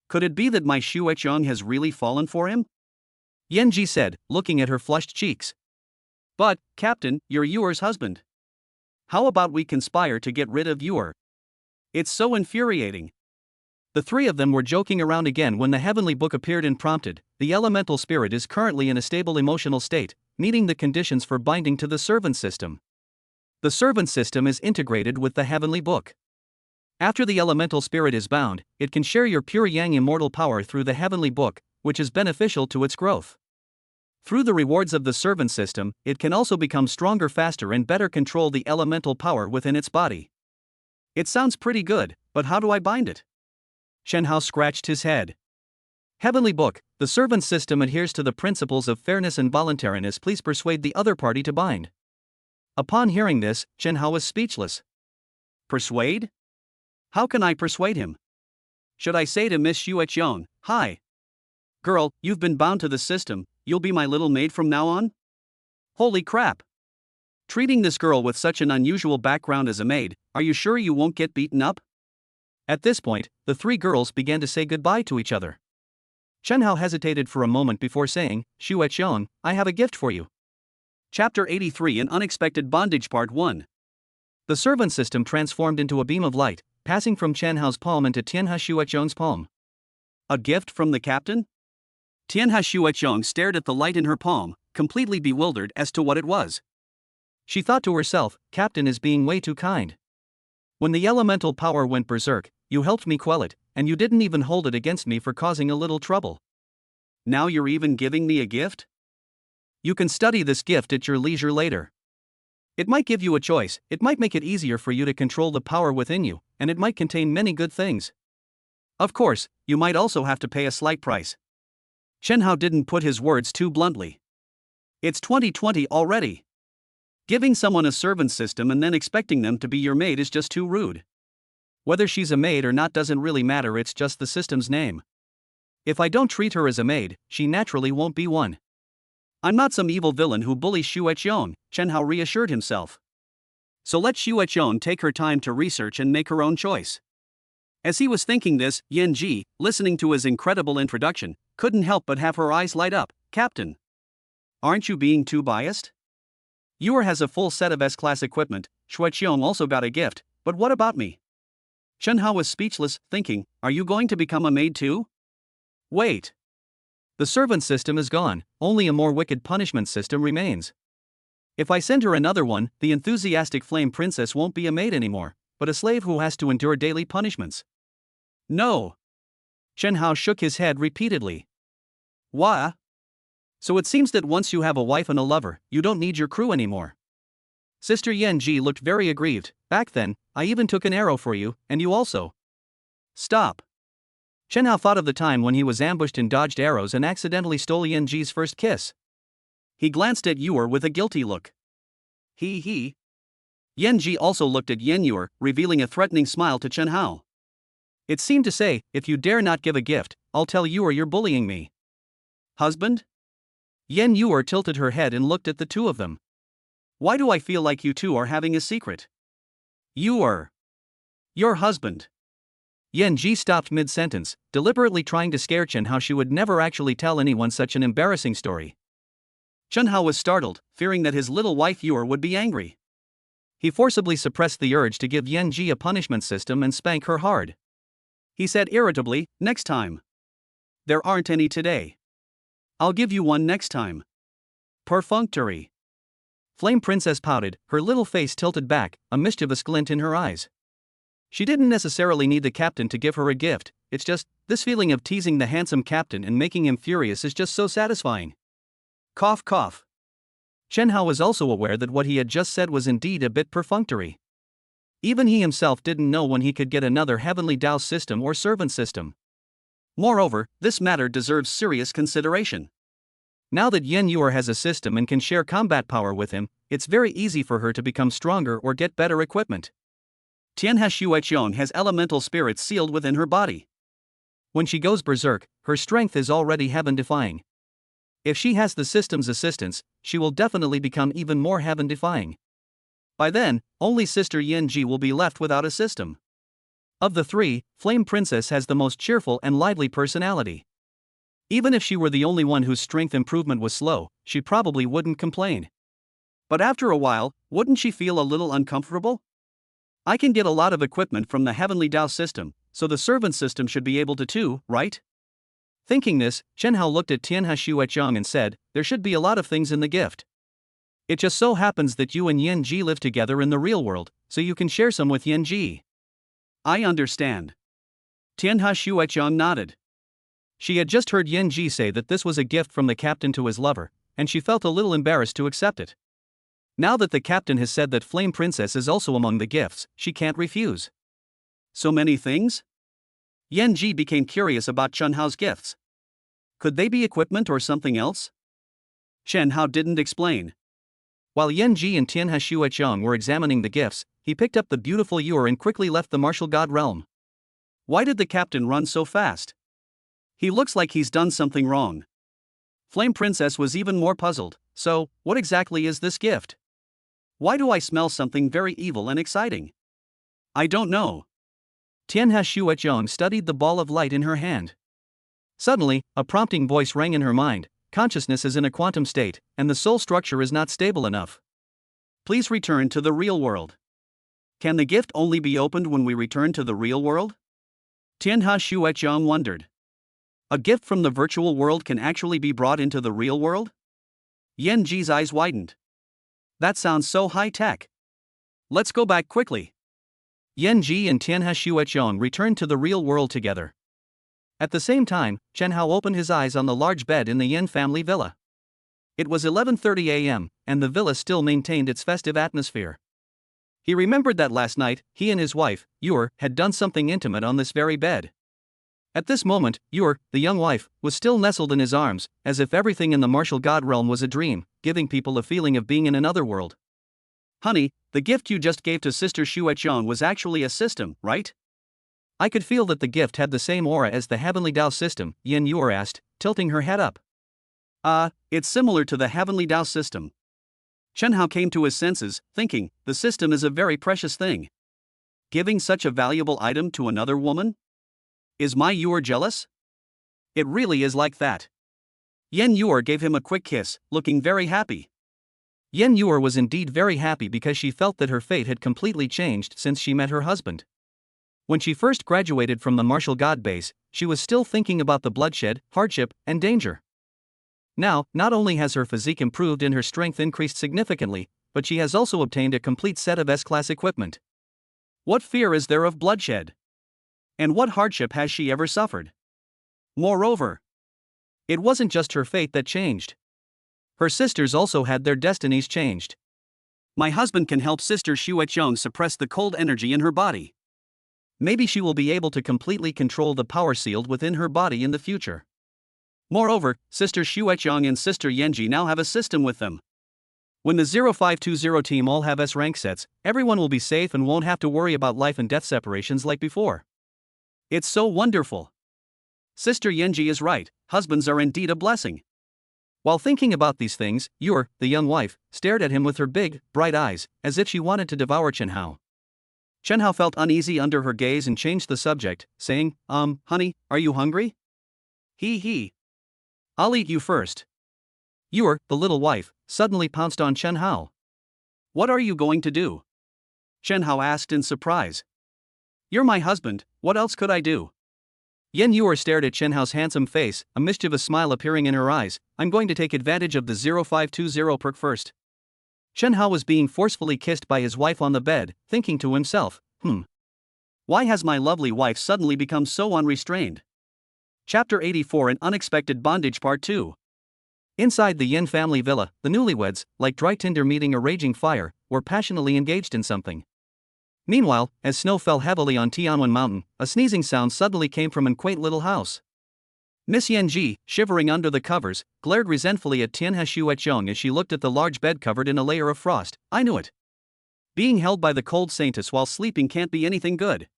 Could it be that my Shuechong has really fallen for him? Yanji said, looking at her flushed cheeks. But, Captain, you're Yuer's husband. How about we conspire to get rid of Yuer? It's so infuriating. The three of them were joking around again when the heavenly book appeared and prompted, the elemental spirit is currently in a stable emotional state, meeting the conditions for binding to the servant system. The servant system is integrated with the heavenly book. After the elemental spirit is bound, it can share your pure yang immortal power through the heavenly book, which is beneficial to its growth. Through the rewards of the servant system, it can also become stronger faster and better control the elemental power within its body. It sounds pretty good, but how do I bind it? Chen Hao scratched his head. Heavenly book, the servant system adheres to the principles of fairness and voluntariness. Please persuade the other party to bind. Upon hearing this, Chen Hao was speechless. Persuade? How can I persuade him? Should I say to Miss Xueqiong, "Hi, girl, you've been bound to the system, you'll be my little maid from now on"? Holy crap! Treating this girl with such an unusual background as a maid, are you sure you won't get beaten up? At this point, the three girls began to say goodbye to each other. Chen Hao hesitated for a moment before saying, "Xueqiong, I have a gift for you." Chapter 83 An Unexpected Bondage Part 1. The servant system transformed into a beam of light, passing from Chen Hao's palm into Tianhe Xueqiong's palm. A gift from the captain? Tianhe Xueqiong stared at the light in her palm, completely bewildered as to what it was. She thought to herself, Captain is being way too kind. When the elemental power went berserk, you helped me quell it, and you didn't even hold it against me for causing a little trouble. Now you're even giving me a gift? You can study this gift at your leisure later. It might give you a choice, it might make it easier for you to control the power within you, and it might contain many good things. Of course, you might also have to pay a slight price. Chen Hao didn't put his words too bluntly. It's 2020 already. Giving someone a servant system and then expecting them to be your maid is just too rude. Whether she's a maid or not doesn't really matter, it's just the system's name. If I don't treat her as a maid, she naturally won't be one. I'm not some evil villain who bullies Xueqiong, Chen Hao reassured himself. So let Xueqiong take her time to research and make her own choice. As he was thinking this, Yan Ji, listening to his incredible introduction, couldn't help but have her eyes light up. Captain, aren't you being too biased? Yuer has a full set of S-class equipment, Xueqiong also got a gift, but what about me? Chen Hao was speechless, thinking, are you going to become a maid too? Wait. The servant system is gone, only a more wicked punishment system remains. If I send her another one, the enthusiastic flame princess won't be a maid anymore, but a slave who has to endure daily punishments. No. Chen Hao shook his head repeatedly. Why? So it seems that once you have a wife and a lover, you don't need your crew anymore. Sister Yan Ji looked very aggrieved. Back then, I even took an arrow for you, and you also. Stop. Chen Hao thought of the time when he was ambushed and dodged arrows and accidentally stole Yan Ji's first kiss. He glanced at Yuer with a guilty look. He. Yan Ji also looked at Yan Yuer, revealing a threatening smile to Chen Hao. It seemed to say, if you dare not give a gift, I'll tell Yuer you're bullying me. Husband? Yan Yuer tilted her head and looked at the two of them. Why do I feel like you two are having a secret? Yuer. Your husband. Yan Ji stopped mid-sentence, deliberately trying to scare Chen Hao she would never actually tell anyone such an embarrassing story. Chen Hao was startled, fearing that his little wife Yuer would be angry. He forcibly suppressed the urge to give Yan Ji a punishment system and spank her hard. He said irritably, next time. There aren't any today. I'll give you one next time. Perfunctory. Flame Princess pouted, her little face tilted back, a mischievous glint in her eyes. She didn't necessarily need the captain to give her a gift, it's just, this feeling of teasing the handsome captain and making him furious is just so satisfying. Cough cough. Chen Hao was also aware that what he had just said was indeed a bit perfunctory. Even he himself didn't know when he could get another heavenly Dao system or servant system. Moreover, this matter deserves serious consideration. Now that Yan Yuer has a system and can share combat power with him, it's very easy for her to become stronger or get better equipment. Tianhe Xueqiong has elemental spirits sealed within her body. When she goes berserk, her strength is already heaven-defying. If she has the system's assistance, she will definitely become even more heaven-defying. By then, only Sister Yan Ji will be left without a system. Of the three, Flame Princess has the most cheerful and lively personality. Even if she were the only one whose strength improvement was slow, she probably wouldn't complain. But after a while, wouldn't she feel a little uncomfortable? I can get a lot of equipment from the Heavenly Dao system, so the servant system should be able to too, right? Thinking this, Chen Hao looked at Tianhe Xueqiong and said, there should be a lot of things in the gift. It just so happens that you and Yan Ji live together in the real world, so you can share some with Yan Ji. I understand. Tianhe Shueqiang nodded. She had just heard Yan Ji say that this was a gift from the captain to his lover, and she felt a little embarrassed to accept it. Now that the captain has said that Flame Princess is also among the gifts, she can't refuse. So many things? Yan Ji became curious about Chen Hao's gifts. Could they be equipment or something else? Chen Hao didn't explain. While Yan Ji and Tianhe Shueqiang were examining the gifts, he picked up the beautiful Yor and quickly left the martial god realm. Why did the captain run so fast? He looks like he's done something wrong. Flame Princess was even more puzzled. So, what exactly is this gift? Why do I smell something very evil and exciting? I don't know. Tianhe Shueqiang studied the ball of light in her hand. Suddenly, a prompting voice rang in her mind. Consciousness is in a quantum state, and the soul structure is not stable enough. Please return to the real world. Can the gift only be opened when we return to the real world? Tianhe Shueqiang wondered. A gift from the virtual world can actually be brought into the real world? Yan Ji's eyes widened. That sounds so high-tech. Let's go back quickly. Yan Ji and Tianhe Shueqiang returned to the real world together. At the same time, Chen Hao opened his eyes on the large bed in the Yan family villa. It was 11:30 a.m., and the villa still maintained its festive atmosphere. He remembered that last night, he and his wife, Yor, had done something intimate on this very bed. At this moment, Yor, the young wife, was still nestled in his arms, as if everything in the martial god realm was a dream, giving people a feeling of being in another world. Honey, the gift you just gave to Sister Shueqiang was actually a system, right? I could feel that the gift had the same aura as the Heavenly Dao system, Yen Yor asked, tilting her head up. It's similar to the Heavenly Dao system. Chen Hao came to his senses, thinking, the system is a very precious thing. Giving such a valuable item to another woman? Is my Yor jealous? It really is like that. Yen Yor gave him a quick kiss, looking very happy. Yen Yor was indeed very happy because she felt that her fate had completely changed since she met her husband. When she first graduated from the martial god base, she was still thinking about the bloodshed, hardship, and danger. Now, not only has her physique improved and her strength increased significantly, but she has also obtained a complete set of S-class equipment. What fear is there of bloodshed? And what hardship has she ever suffered? Moreover, it wasn't just her fate that changed. Her sisters also had their destinies changed. My husband can help Sister Shueqiang suppress the cold energy in her body. Maybe she will be able to completely control the power sealed within her body in the future. Moreover, Sister Shueqiang and Sister Yanji now have a system with them. When the 0520 team all have S rank sets, everyone will be safe and won't have to worry about life and death separations like before. It's so wonderful. Sister Yanji is right, husbands are indeed a blessing. While thinking about these things, Yor, the young wife, stared at him with her big, bright eyes, as if she wanted to devour Chen Hao. Chen Hao felt uneasy under her gaze and changed the subject, saying, honey, are you hungry? He. I'll eat you first. Yor, the little wife, suddenly pounced on Chen Hao. What are you going to do? Chen Hao asked in surprise. You're my husband, what else could I do? Yen Yor stared at Chen Hao's handsome face, a mischievous smile appearing in her eyes. I'm going to take advantage of the 0520 perk first. Chen Hao was being forcefully kissed by his wife on the bed, thinking to himself, why has my lovely wife suddenly become so unrestrained? Chapter 84 An Unexpected Bondage Part 2. Inside the Yin family villa, the newlyweds, like dry tinder meeting a raging fire, were passionately engaged in something. Meanwhile, as snow fell heavily on Tianwen Mountain, a sneezing sound suddenly came from a quaint little house. Miss Yanji, shivering under the covers, glared resentfully at Tianhe Shueqiang as she looked at the large bed covered in a layer of frost. I knew it. Being held by the cold saintess while sleeping can't be anything good.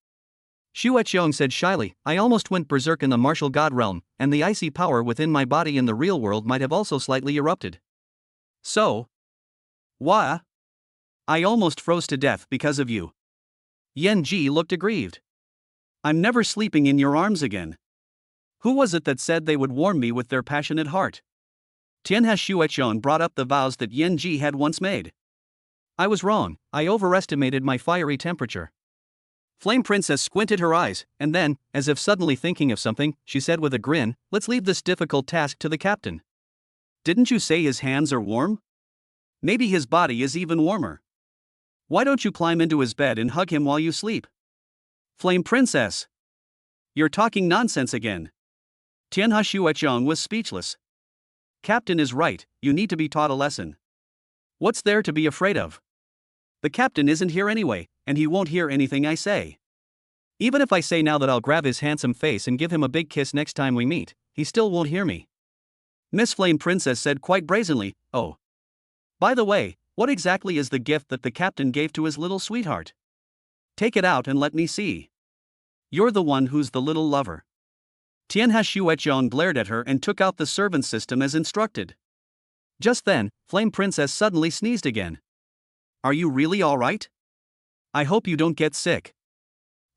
Shueqiang said shyly, I almost went berserk in the martial god realm, and the icy power within my body in the real world might have also slightly erupted. So? What? I almost froze to death because of you. Yan Ji looked aggrieved. I'm never sleeping in your arms again. Who was it that said they would warm me with their passionate heart? Tianhe Shueqiang brought up the vows that Yan Ji had once made. I was wrong, I overestimated my fiery temperature. Flame Princess squinted her eyes, and then, as if suddenly thinking of something, she said with a grin, let's leave this difficult task to the captain. Didn't you say his hands are warm? Maybe his body is even warmer. Why don't you climb into his bed and hug him while you sleep? Flame Princess! You're talking nonsense again. Tianhe Xuechong was speechless. Captain is right, you need to be taught a lesson. What's there to be afraid of? The captain isn't here anyway, and he won't hear anything I say. Even if I say now that I'll grab his handsome face and give him a big kiss next time we meet, he still won't hear me. Miss Flame Princess said quite brazenly, "Oh. By the way, what exactly is the gift that the captain gave to his little sweetheart? Take it out and let me see. You're the one who's the little lover." Tianhe Xuechong glared at her and took out the servant system as instructed. Just then, Flame Princess suddenly sneezed again. Are you really alright? I hope you don't get sick.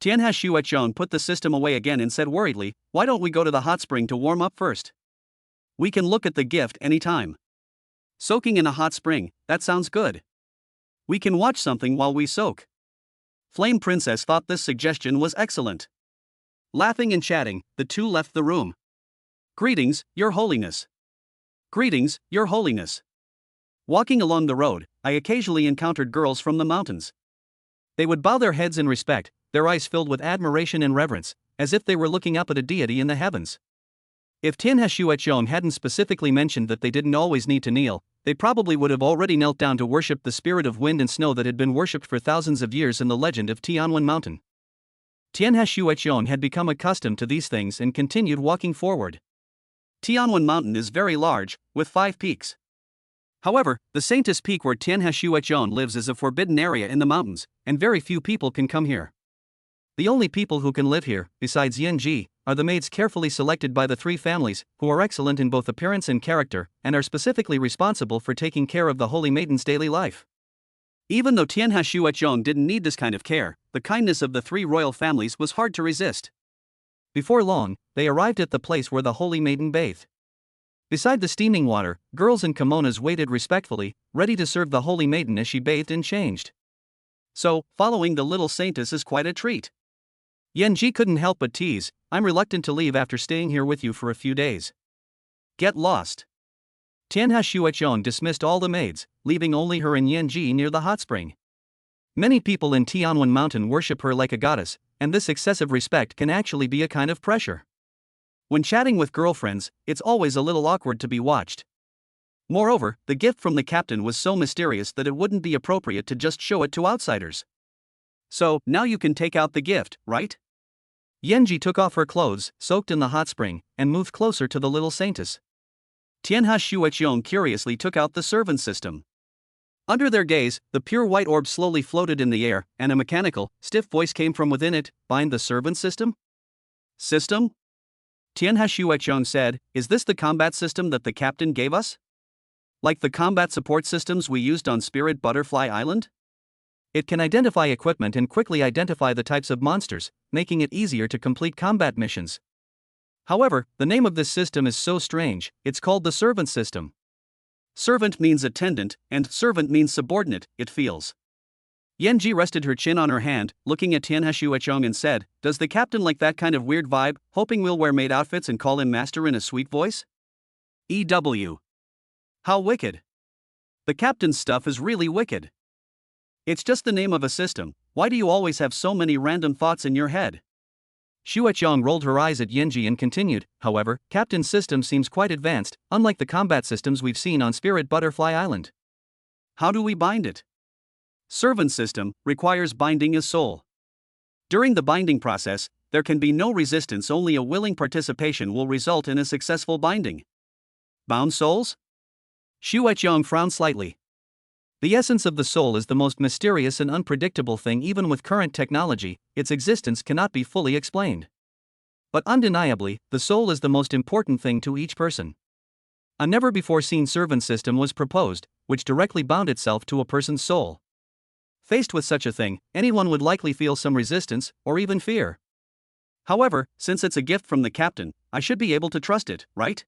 Tianhe Xuechong put the system away again and said worriedly, "Why don't we go to the hot spring to warm up first? We can look at the gift anytime. Soaking in a hot spring, that sounds good. We can watch something while we soak." Flame Princess thought this suggestion was excellent. Laughing and chatting, the two left the room. "Greetings, Your Holiness." "Greetings, Your Holiness." Walking along the road, I occasionally encountered girls from the mountains. They would bow their heads in respect, their eyes filled with admiration and reverence, as if they were looking up at a deity in the heavens. If Tianhe Xuechong hadn't specifically mentioned that they didn't always need to kneel, they probably would have already knelt down to worship the spirit of wind and snow that had been worshipped for thousands of years in the legend of Tianwen Mountain. Tianhe Xuechong had become accustomed to these things and continued walking forward. Tianwen Mountain is very large, with 5 peaks. However, the Saintess Peak where Tianhe Xuechong lives is a forbidden area in the mountains, and very few people can come here. The only people who can live here, besides Yanji, are the maids carefully selected by the 3 families, who are excellent in both appearance and character, and are specifically responsible for taking care of the Holy Maiden's daily life. Even though Tianhe Xuechong didn't need this kind of care, the kindness of the 3 royal families was hard to resist. Before long, they arrived at the place where the Holy Maiden bathed. Beside the steaming water, girls in kimonos waited respectfully, ready to serve the Holy Maiden as she bathed and changed. So, following the little saintess is quite a treat. Yanji couldn't help but tease, "I'm reluctant to leave after staying here with you for a few days. Get lost." Tianhe Xuechong dismissed all the maids, leaving only her and Yanji near the hot spring. Many people in Tianwen Mountain worship her like a goddess, and this excessive respect can actually be a kind of pressure. When chatting with girlfriends, it's always a little awkward to be watched. Moreover, the gift from the captain was so mysterious that it wouldn't be appropriate to just show it to outsiders. So, now you can take out the gift, right? Yanji took off her clothes, soaked in the hot spring, and moved closer to the little saintess. Tianhe Xuechong curiously took out the servant system. Under their gaze, the pure white orb slowly floated in the air, and a mechanical, stiff voice came from within it, "Bind the servant system?" "System?" Tianhe Xuechong said, "Is this the combat system that the captain gave us? Like the combat support systems we used on Spirit Butterfly Island?" It can identify equipment and quickly identify the types of monsters, making it easier to complete combat missions. However, the name of this system is so strange, it's called the servant system. Servant means attendant, and servant means subordinate, it feels. Yanji rested her chin on her hand, looking at Tianhe Xuechong and said, "Does the captain like that kind of weird vibe, hoping we'll wear maid outfits and call him master in a sweet voice? EW. How wicked. The captain's stuff is really wicked. It's just the name of a system, why do you always have so many random thoughts in your head?" Xuechong rolled her eyes at Yanji and continued, "However, Captain's system seems quite advanced, unlike the combat systems we've seen on Spirit Butterfly Island. How do we bind it?" Servant system requires binding a soul. During the binding process, there can be no resistance, only a willing participation will result in a successful binding. Bound souls? Xuechong frowned slightly. The essence of the soul is the most mysterious and unpredictable thing. Even with current technology, its existence cannot be fully explained. But undeniably, the soul is the most important thing to each person. A never-before-seen servant system was proposed, which directly bound itself to a person's soul. Faced with such a thing, anyone would likely feel some resistance, or even fear. However, since it's a gift from the captain, I should be able to trust it, right?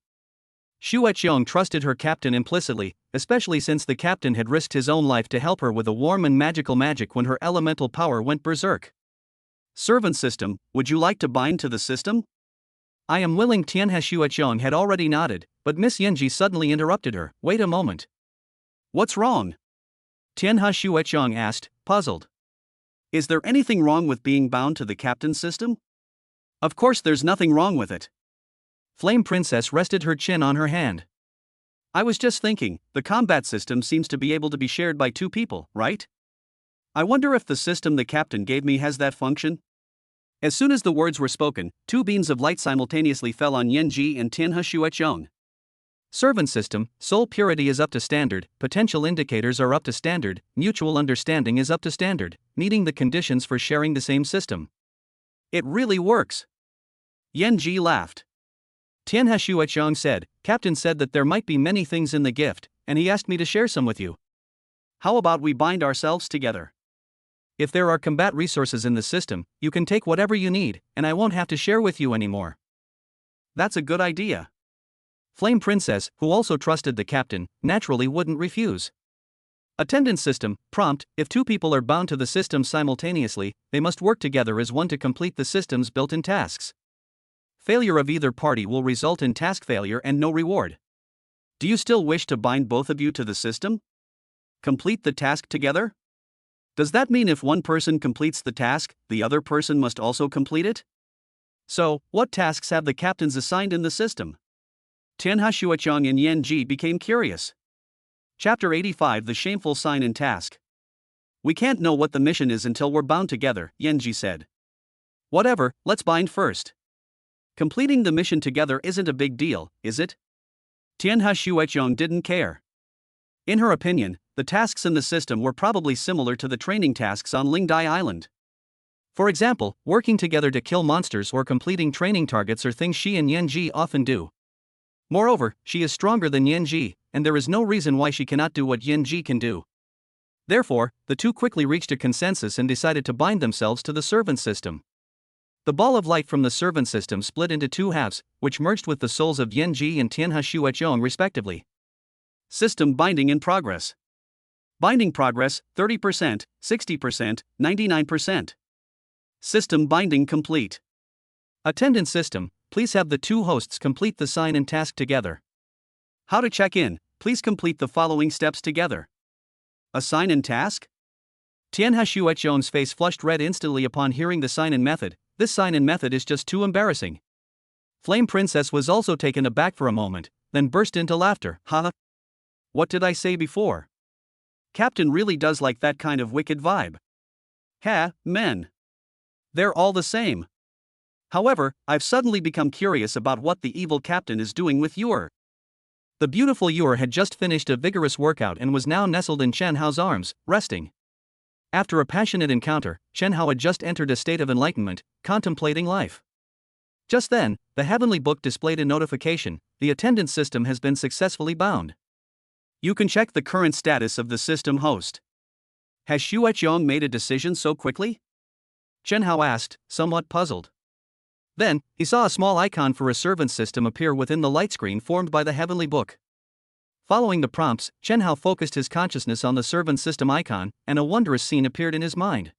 Xuechong trusted her captain implicitly, especially since the captain had risked his own life to help her with a warm and magical magic when her elemental power went berserk. Servant system, would you like to bind to the system? I am willing. Tianhe Xuechong had already nodded, but Miss Yanji suddenly interrupted her. Wait a moment. What's wrong? Tianhe Xuechong asked, puzzled. Is there anything wrong with being bound to the captain's system? Of course there's nothing wrong with it. Flame Princess rested her chin on her hand. I was just thinking, the combat system seems to be able to be shared by two people, right? I wonder if the system the captain gave me has that function? As soon as the words were spoken, two beams of light simultaneously fell on Yanji and Tianhe Xuechong. Servant system, soul purity is up to standard, potential indicators are up to standard, mutual understanding is up to standard, meeting the conditions for sharing the same system. It really works. Yanji laughed. Tianhe Xuechong said, Captain said that there might be many things in the gift, and he asked me to share some with you. How about we bind ourselves together? If there are combat resources in the system, you can take whatever you need, and I won't have to share with you anymore. That's a good idea. Flame Princess, who also trusted the captain, naturally wouldn't refuse. Attendance system, prompt, if two people are bound to the system simultaneously, they must work together as one to complete the system's built-in tasks. Failure of either party will result in task failure and no reward. Do you still wish to bind both of you to the system? Complete the task together? Does that mean if one person completes the task, the other person must also complete it? So, what tasks have the captains assigned in the system? Tianhe Xuechong and Yanji became curious. Chapter 85 The Shameful Sign and Task. We can't know what the mission is until we're bound together, Yanji said. Whatever, let's bind first. Completing the mission together isn't a big deal, is it? Tianhe Xuechong didn't care. In her opinion, the tasks in the system were probably similar to the training tasks on Lingdai Island. For example, working together to kill monsters or completing training targets are things she and Yanji often do. Moreover, she is stronger than Yanji, and there is no reason why she cannot do what Yanji can do. Therefore, the two quickly reached a consensus and decided to bind themselves to the servant system. The ball of light from the servant system split into two halves, which merged with the souls of Yanji and Tianhe Xuechong respectively. System binding in progress. Binding progress, 30%, 60%, 99%. System binding complete. Attendance system, please have the two hosts complete the sign and task together. How to check in, please complete the following steps together. A sign and task? Tianhe Xuechong's face flushed red instantly upon hearing the sign and method. This sign and method is just too embarrassing. Flame Princess was also taken aback for a moment, then burst into laughter. Haha. What did I say before? Captain really does like that kind of wicked vibe. Ha, men. They're all the same. However, I've suddenly become curious about what the evil captain is doing with Yor. The beautiful Yor had just finished a vigorous workout and was now nestled in Chen Hao's arms, resting. After a passionate encounter, Chen Hao had just entered a state of enlightenment, contemplating life. Just then, the heavenly book displayed a notification: the attendance system has been successfully bound. You can check the current status of the system host. Has Xuechong made a decision so quickly? Chen Hao asked, somewhat puzzled. Then, he saw a small icon for a servant system appear within the light screen formed by the heavenly book. Following the prompts, Chen Hao focused his consciousness on the servant system icon, and a wondrous scene appeared in his mind.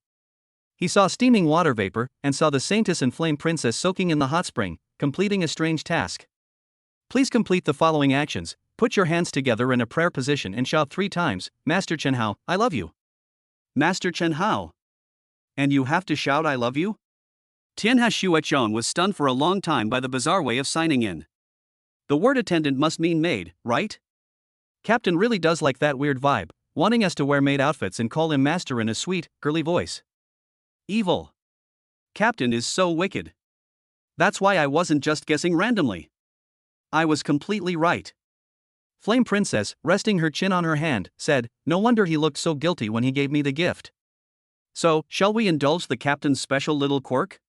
He saw steaming water vapor, and saw the Saintess and Flame Princess soaking in the hot spring, completing a strange task. Please complete the following actions. Put your hands together in a prayer position and shout 3 times, Master Chen Hao, I love you. Master Chen Hao. And you have to shout I love you? Tianhe Xuechong was stunned for a long time by the bizarre way of signing in. The word attendant must mean maid, right? Captain really does like that weird vibe, wanting us to wear maid outfits and call him master in a sweet, girly voice. Evil. Captain is so wicked. That's why I wasn't just guessing randomly. I was completely right. Flame Princess, resting her chin on her hand, said, no wonder he looked so guilty when he gave me the gift. So, shall we indulge the captain's special little quirk?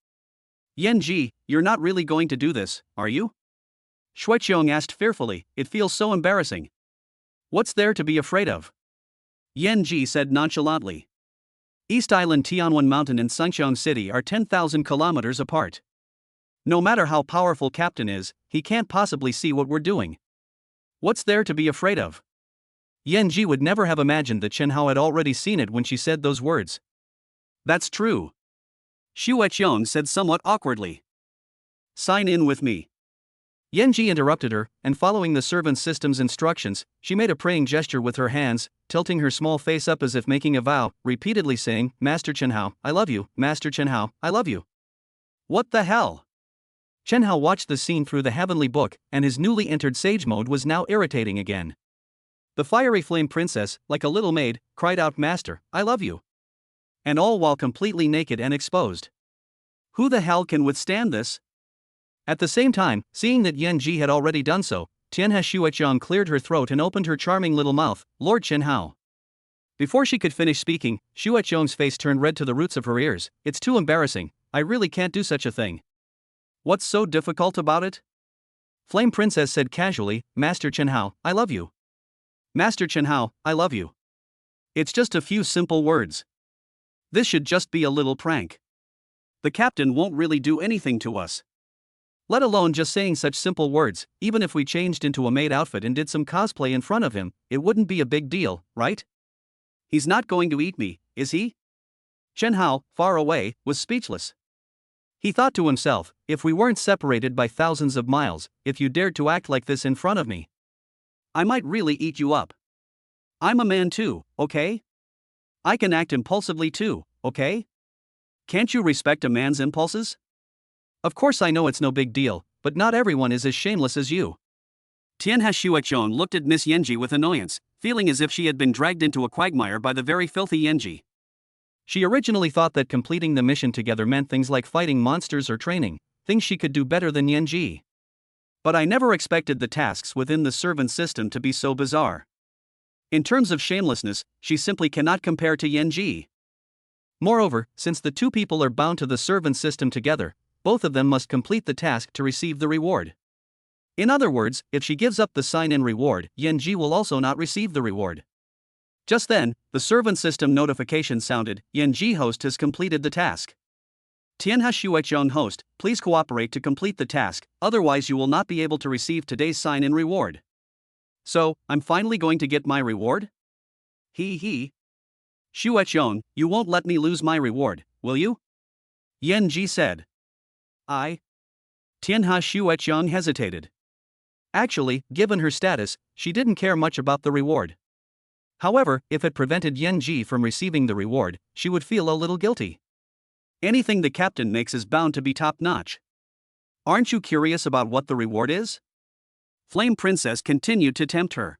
Yanji, you're not really going to do this, are you? Xuechong asked fearfully, it feels so embarrassing. What's there to be afraid of? Yanji said nonchalantly. East Island Tianwen Mountain and Sengxiang City are 10,000 kilometers apart. No matter how powerful Captain is, he can't possibly see what we're doing. What's there to be afraid of? Yanji would never have imagined that Chen Hao had already seen it when she said those words. That's true. Xuechong said somewhat awkwardly. Sign in with me. Yanji interrupted her, and following the servant system's instructions, she made a praying gesture with her hands, tilting her small face up as if making a vow, repeatedly saying, Master Chen Hao, I love you, Master Chen Hao, I love you. What the hell? Chen Hao watched the scene through the heavenly book, and his newly entered sage mode was now irritating again. The fiery flame princess, like a little maid, cried out, Master, I love you. And all while completely naked and exposed. Who the hell can withstand this? At the same time, seeing that Yan Ji had already done so, Tianhe Xueqiang cleared her throat and opened her charming little mouth, Lord Chen Hao. Before she could finish speaking, Xueqiang's face turned red to the roots of her ears. It's too embarrassing, I really can't do such a thing. What's so difficult about it? Flame Princess said casually, Master Chen Hao, I love you. Master Chen Hao, I love you. It's just a few simple words. This should just be a little prank. The captain won't really do anything to us. Let alone just saying such simple words. Even if we changed into a maid outfit and did some cosplay in front of him, it wouldn't be a big deal, right? He's not going to eat me, is he? Chen Hao, far away, was speechless. He thought to himself, if we weren't separated by thousands of miles, if you dared to act like this in front of me, I might really eat you up. I'm a man too, okay? I can act impulsively too, okay? Can't you respect a man's impulses? Of course I know it's no big deal, but not everyone is as shameless as you. Tianhe Xueqiang looked at Miss Yanji with annoyance, feeling as if she had been dragged into a quagmire by the very filthy Yanji. She originally thought that completing the mission together meant things like fighting monsters or training, things she could do better than Yanji. But I never expected the tasks within the servant system to be so bizarre. In terms of shamelessness, she simply cannot compare to Yanji. Moreover, since the two people are bound to the servant system together, both of them must complete the task to receive the reward. In other words, if she gives up the sign-in reward, Yanji will also not receive the reward. Just then, the servant system notification sounded, Yanji host has completed the task. Tianhe Xueqiang host, please cooperate to complete the task, otherwise you will not be able to receive today's sign-in reward. So, I'm finally going to get my reward? He. Xueqiang, you won't let me lose my reward, will you? Yanji said. I. Tianhe Xueqiang hesitated. Actually, given her status, she didn't care much about the reward. However, if it prevented Yanji from receiving the reward, she would feel a little guilty. Anything the captain makes is bound to be top-notch. Aren't you curious about what the reward is? Flame Princess continued to tempt her.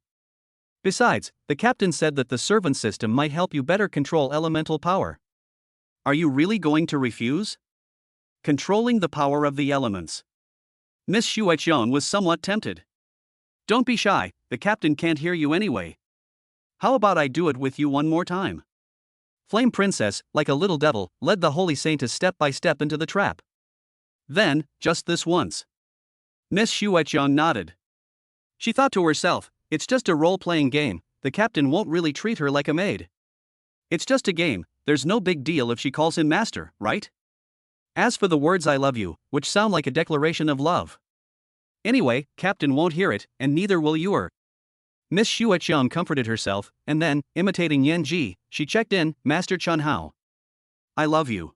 Besides, the captain said that the servant system might help you better control elemental power. Are you really going to refuse? Controlling the power of the elements. Miss Xueqiang was somewhat tempted. Don't be shy, the captain can't hear you anyway. How about I do it with you one more time? Flame Princess, like a little devil, led the holy saintess step by step into the trap. Then, just this once. Miss Xueqiang nodded. She thought to herself, it's just a role-playing game, the captain won't really treat her like a maid. It's just a game, there's no big deal if she calls him master, right? As for the words I love you, which sound like a declaration of love. Anyway, captain won't hear it, and neither will you. Miss Xueqiang comforted herself, and then, imitating Yanji, she checked in, Master Chen Hao. I love you.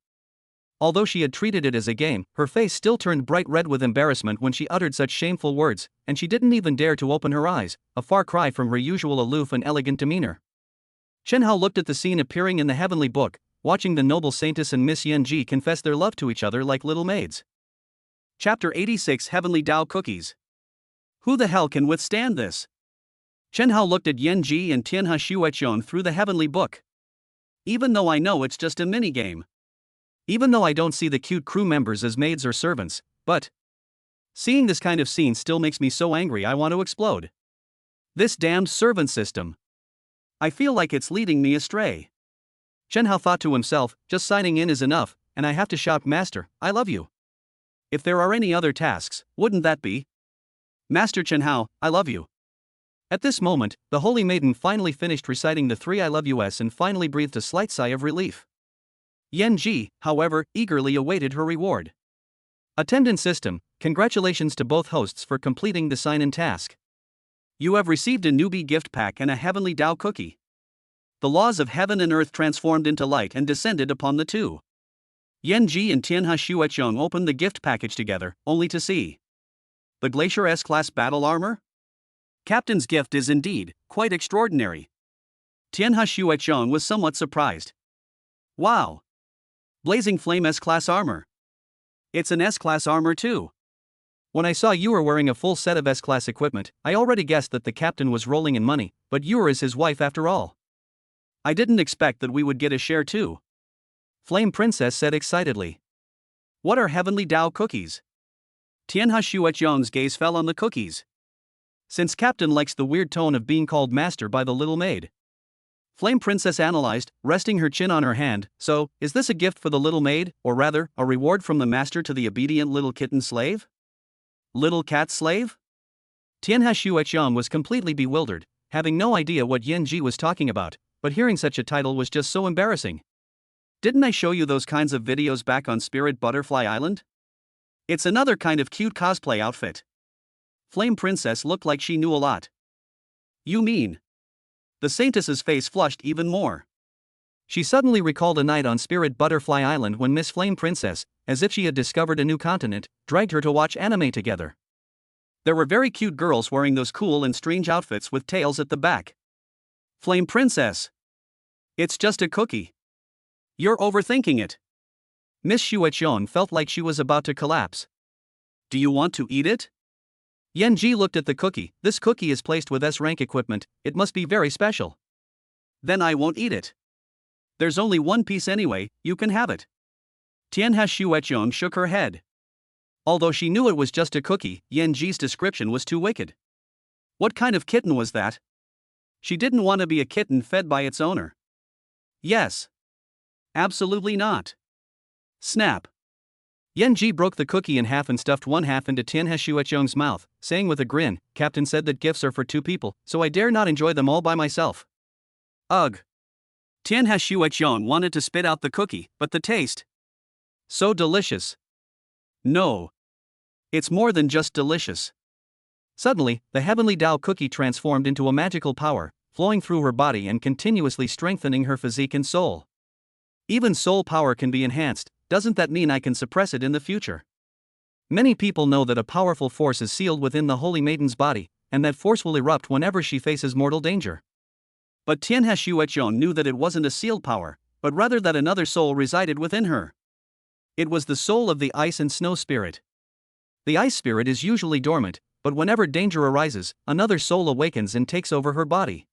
Although she had treated it as a game, her face still turned bright red with embarrassment when she uttered such shameful words, and she didn't even dare to open her eyes, a far cry from her usual aloof and elegant demeanor. Chen Hao looked at the scene appearing in the heavenly book, watching the noble saintess and Miss Yanji confess their love to each other like little maids. Chapter 86 Heavenly Dao Cookies. Who the hell can withstand this? Chen Hao looked at Yanji and Tianhe Xueqiang through the heavenly book. Even though I know it's just a minigame. Even though I don't see the cute crew members as maids or servants, but seeing this kind of scene still makes me so angry I want to explode. This damned servant system. I feel like it's leading me astray. Chen Hao thought to himself, just signing in is enough, and I have to shout Master, I love you. If there are any other tasks, wouldn't that be? Master Chen Hao, I love you. At this moment, the holy maiden finally finished reciting the 3 I love yous and finally breathed a slight sigh of relief. Yanji, however, eagerly awaited her reward. Attendant system, congratulations to both hosts for completing the sign-in task. You have received a newbie gift pack and a heavenly Dao cookie. The laws of heaven and earth transformed into light and descended upon the two. Yanji and Tianhe Xueqiang opened the gift package together, only to see the Glacier S-Class battle armor? Captain's gift is indeed quite extraordinary. Tianhe Xuechong was somewhat surprised. Wow! Blazing Flame S-Class armor. It's an S-Class armor too. When I saw you were wearing a full set of S-Class equipment, I already guessed that the captain was rolling in money, but you is his wife after all. I didn't expect that we would get a share too. Flame Princess said excitedly. What are Heavenly Dao cookies? Tianhe Xuechong's gaze fell on the cookies. Since Captain likes the weird tone of being called master by the little maid. Flame Princess analyzed, resting her chin on her hand. So, is this a gift for the little maid, or rather, a reward from the master to the obedient little kitten slave? Little cat slave? Tianhe Xuechong was completely bewildered, having no idea what Yan Ji was talking about, but hearing such a title was just so embarrassing. Didn't I show you those kinds of videos back on Spirit Butterfly Island? It's another kind of cute cosplay outfit. Flame Princess looked like she knew a lot. You mean? The Saintess's face flushed even more. She suddenly recalled a night on Spirit Butterfly Island when Miss Flame Princess, as if she had discovered a new continent, dragged her to watch anime together. There were very cute girls wearing those cool and strange outfits with tails at the back. Flame Princess. It's just a cookie. You're overthinking it. Miss Xuechong felt like she was about to collapse. Do you want to eat it? Yan Ji looked at the cookie. This cookie is placed with S-rank equipment, it must be very special. Then I won't eat it. There's only one piece anyway, you can have it. Tianhe Xuechong shook her head. Although she knew it was just a cookie, Yan Ji's description was too wicked. What kind of kitten was that? She didn't want to be a kitten fed by its owner. Yes. Absolutely not. Snap. Yan Ji broke the cookie in half and stuffed one half into Tianhe Xuechong's mouth, saying with a grin, Captain said that gifts are for two people, so I dare not enjoy them all by myself. Ugh. Tianhe Xuechong wanted to spit out the cookie, but the taste. So delicious. No. It's more than just delicious. Suddenly, the Heavenly Dao cookie transformed into a magical power, flowing through her body and continuously strengthening her physique and soul. Even soul power can be enhanced. Doesn't that mean I can suppress it in the future? Many people know that a powerful force is sealed within the Holy Maiden's body, and that force will erupt whenever she faces mortal danger. But Tianhe Xuechong knew that it wasn't a sealed power, but rather that another soul resided within her. It was the soul of the ice and snow spirit. The ice spirit is usually dormant, but whenever danger arises, another soul awakens and takes over her body.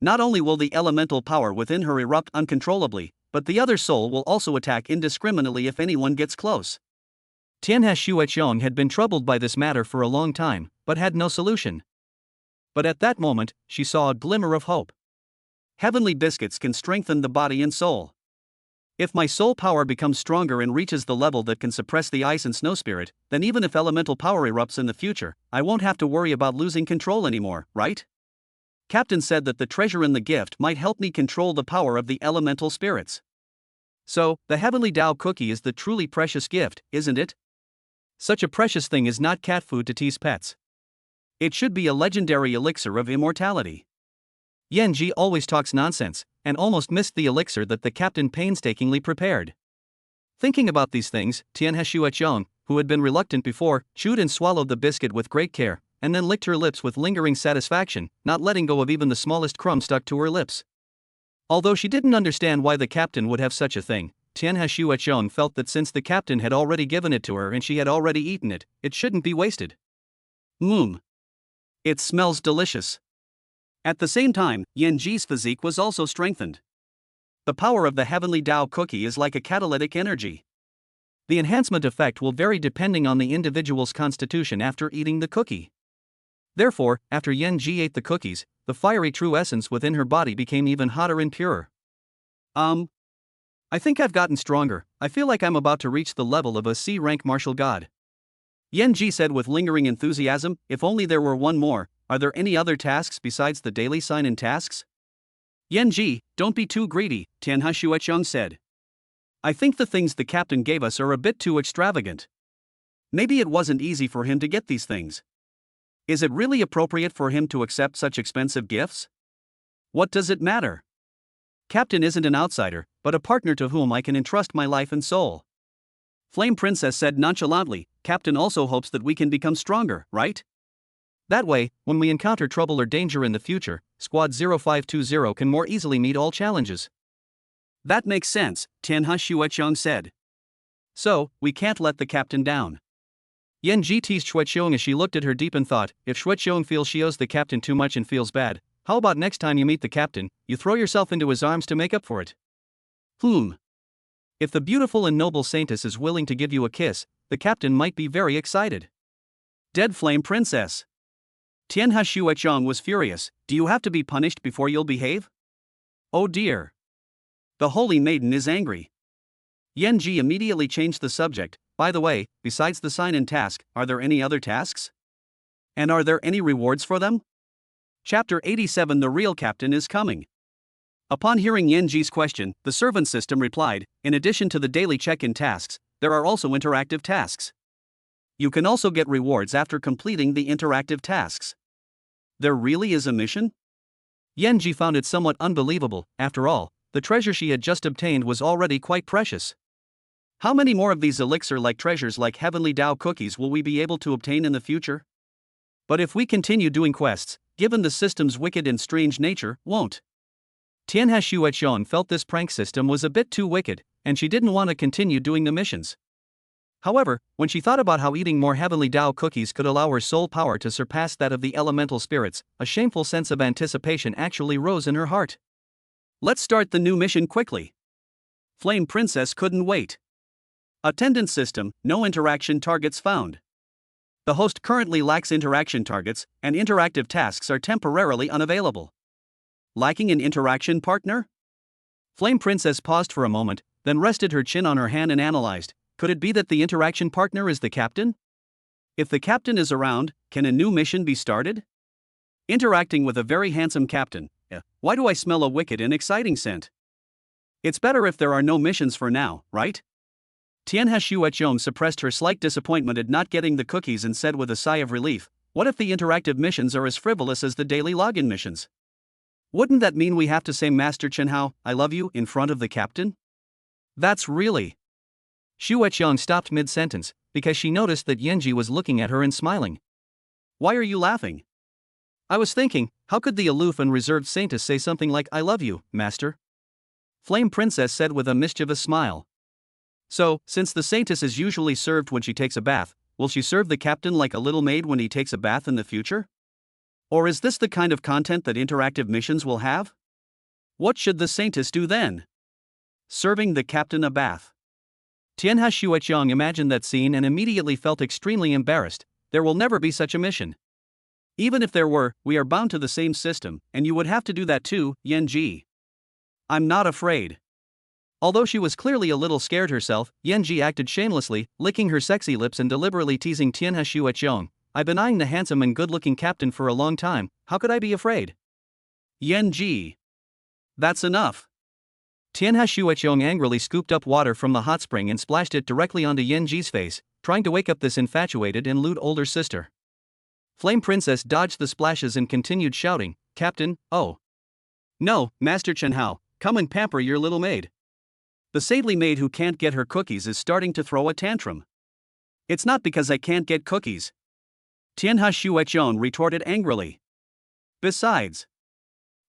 Not only will the elemental power within her erupt uncontrollably, but the other soul will also attack indiscriminately if anyone gets close. Tianhe Xuechong had been troubled by this matter for a long time, but had no solution. But at that moment, she saw a glimmer of hope. Heavenly biscuits can strengthen the body and soul. If my soul power becomes stronger and reaches the level that can suppress the ice and snow spirit, then even if elemental power erupts in the future, I won't have to worry about losing control anymore, right? Captain said that the treasure in the gift might help me control the power of the elemental spirits. So, the Heavenly Dao cookie is the truly precious gift, isn't it? Such a precious thing is not cat food to tease pets. It should be a legendary elixir of immortality. Yan Ji always talks nonsense, and almost missed the elixir that the captain painstakingly prepared. Thinking about these things, Tianhe Xuechong, who had been reluctant before, chewed and swallowed the biscuit with great care, and then licked her lips with lingering satisfaction, not letting go of even the smallest crumb stuck to her lips. Although she didn't understand why the captain would have such a thing, Tianhe Xuechong felt that since the captain had already given it to her and she had already eaten it, it shouldn't be wasted. It smells delicious. At the same time, Yan Ji's physique was also strengthened. The power of the Heavenly Dao cookie is like a catalytic energy. The enhancement effect will vary depending on the individual's constitution after eating the cookie. Therefore, after Yan Ji ate the cookies, the fiery true essence within her body became even hotter and purer. I think I've gotten stronger. I feel like I'm about to reach the level of a C-rank martial god. Yan Ji said with lingering enthusiasm, if only there were one more. Are there any other tasks besides the daily sign-in tasks? Yan Ji, don't be too greedy, Tianhe Xuechong said. I think the things the captain gave us are a bit too extravagant. Maybe it wasn't easy for him to get these things. Is it really appropriate for him to accept such expensive gifts? What does it matter? Captain isn't an outsider, but a partner to whom I can entrust my life and soul. Flame Princess said nonchalantly, Captain also hopes that we can become stronger, right? That way, when we encounter trouble or danger in the future, Squad 0520 can more easily meet all challenges. That makes sense, Tianhe Xueqiong said. So, we can't let the captain down. Yan Ji teased Xueqiong as she looked at her deep in thought. If Xueqiong feels she owes the captain too much and feels bad, how about next time you meet the captain, you throw yourself into his arms to make up for it? If the beautiful and noble saintess is willing to give you a kiss, the captain might be very excited. Dead Flame Princess. Tianhe Xueqiong was furious. Do you have to be punished before you'll behave? Oh dear. The holy maiden is angry. Yan Ji immediately changed the subject. By the way, besides the sign-in task, are there any other tasks? And are there any rewards for them? Chapter 87 The Real Captain is Coming. Upon hearing Yan Ji's question, the servant system replied, in addition to the daily check-in tasks, there are also interactive tasks. You can also get rewards after completing the interactive tasks. There really is a mission? Yan Ji found it somewhat unbelievable. After all, the treasure she had just obtained was already quite precious. How many more of these elixir-like treasures like Heavenly Dao cookies will we be able to obtain in the future? But if we continue doing quests, given the system's wicked and strange nature, won't? Tianhe Xueqiong felt this prank system was a bit too wicked, and she didn't want to continue doing the missions. However, when she thought about how eating more Heavenly Dao cookies could allow her soul power to surpass that of the elemental spirits, a shameful sense of anticipation actually rose in her heart. Let's start the new mission quickly. Flame Princess couldn't wait. Attendance system, no interaction targets found. The host currently lacks interaction targets, and interactive tasks are temporarily unavailable. Lacking an interaction partner? Flame Princess paused for a moment, then rested her chin on her hand and analyzed. Could it be that the interaction partner is the captain? If the captain is around, can a new mission be started? Interacting with a very handsome captain. Why do I smell a wicked and exciting scent? It's better if there are no missions for now, right? Tianhe Xueqiong suppressed her slight disappointment at not getting the cookies and said with a sigh of relief, what if the interactive missions are as frivolous as the daily login missions? Wouldn't that mean we have to say Master Chenhao, I love you, in front of the captain? That's really... Xueqiong stopped mid-sentence, because she noticed that Yan Ji was looking at her and smiling. Why are you laughing? I was thinking, how could the aloof and reserved saintess say something like I love you, master? Flame Princess said with a mischievous smile. So, since the saintess is usually served when she takes a bath, will she serve the captain like a little maid when he takes a bath in the future? Or is this the kind of content that interactive missions will have? What should the saintess do then? Serving the captain a bath. Tianhe Xueqiong imagined that scene and immediately felt extremely embarrassed. There will never be such a mission. Even if there were, we are bound to the same system, and you would have to do that too, Yan Ji. I'm not afraid. Although she was clearly a little scared herself, Yan Ji acted shamelessly, licking her sexy lips and deliberately teasing Tianhe Xueqiong. I've been eyeing the handsome and good-looking captain for a long time, how could I be afraid? Yan Ji. That's enough. Tianhe Xueqiong angrily scooped up water from the hot spring and splashed it directly onto Yan Ji's face, trying to wake up this infatuated and lewd older sister. Flame Princess dodged the splashes and continued shouting, Captain, oh. No, Master Chenhao, come and pamper your little maid. The saintly maid who can't get her cookies is starting to throw a tantrum. It's not because I can't get cookies. Tianhe Xueqiong retorted angrily. Besides,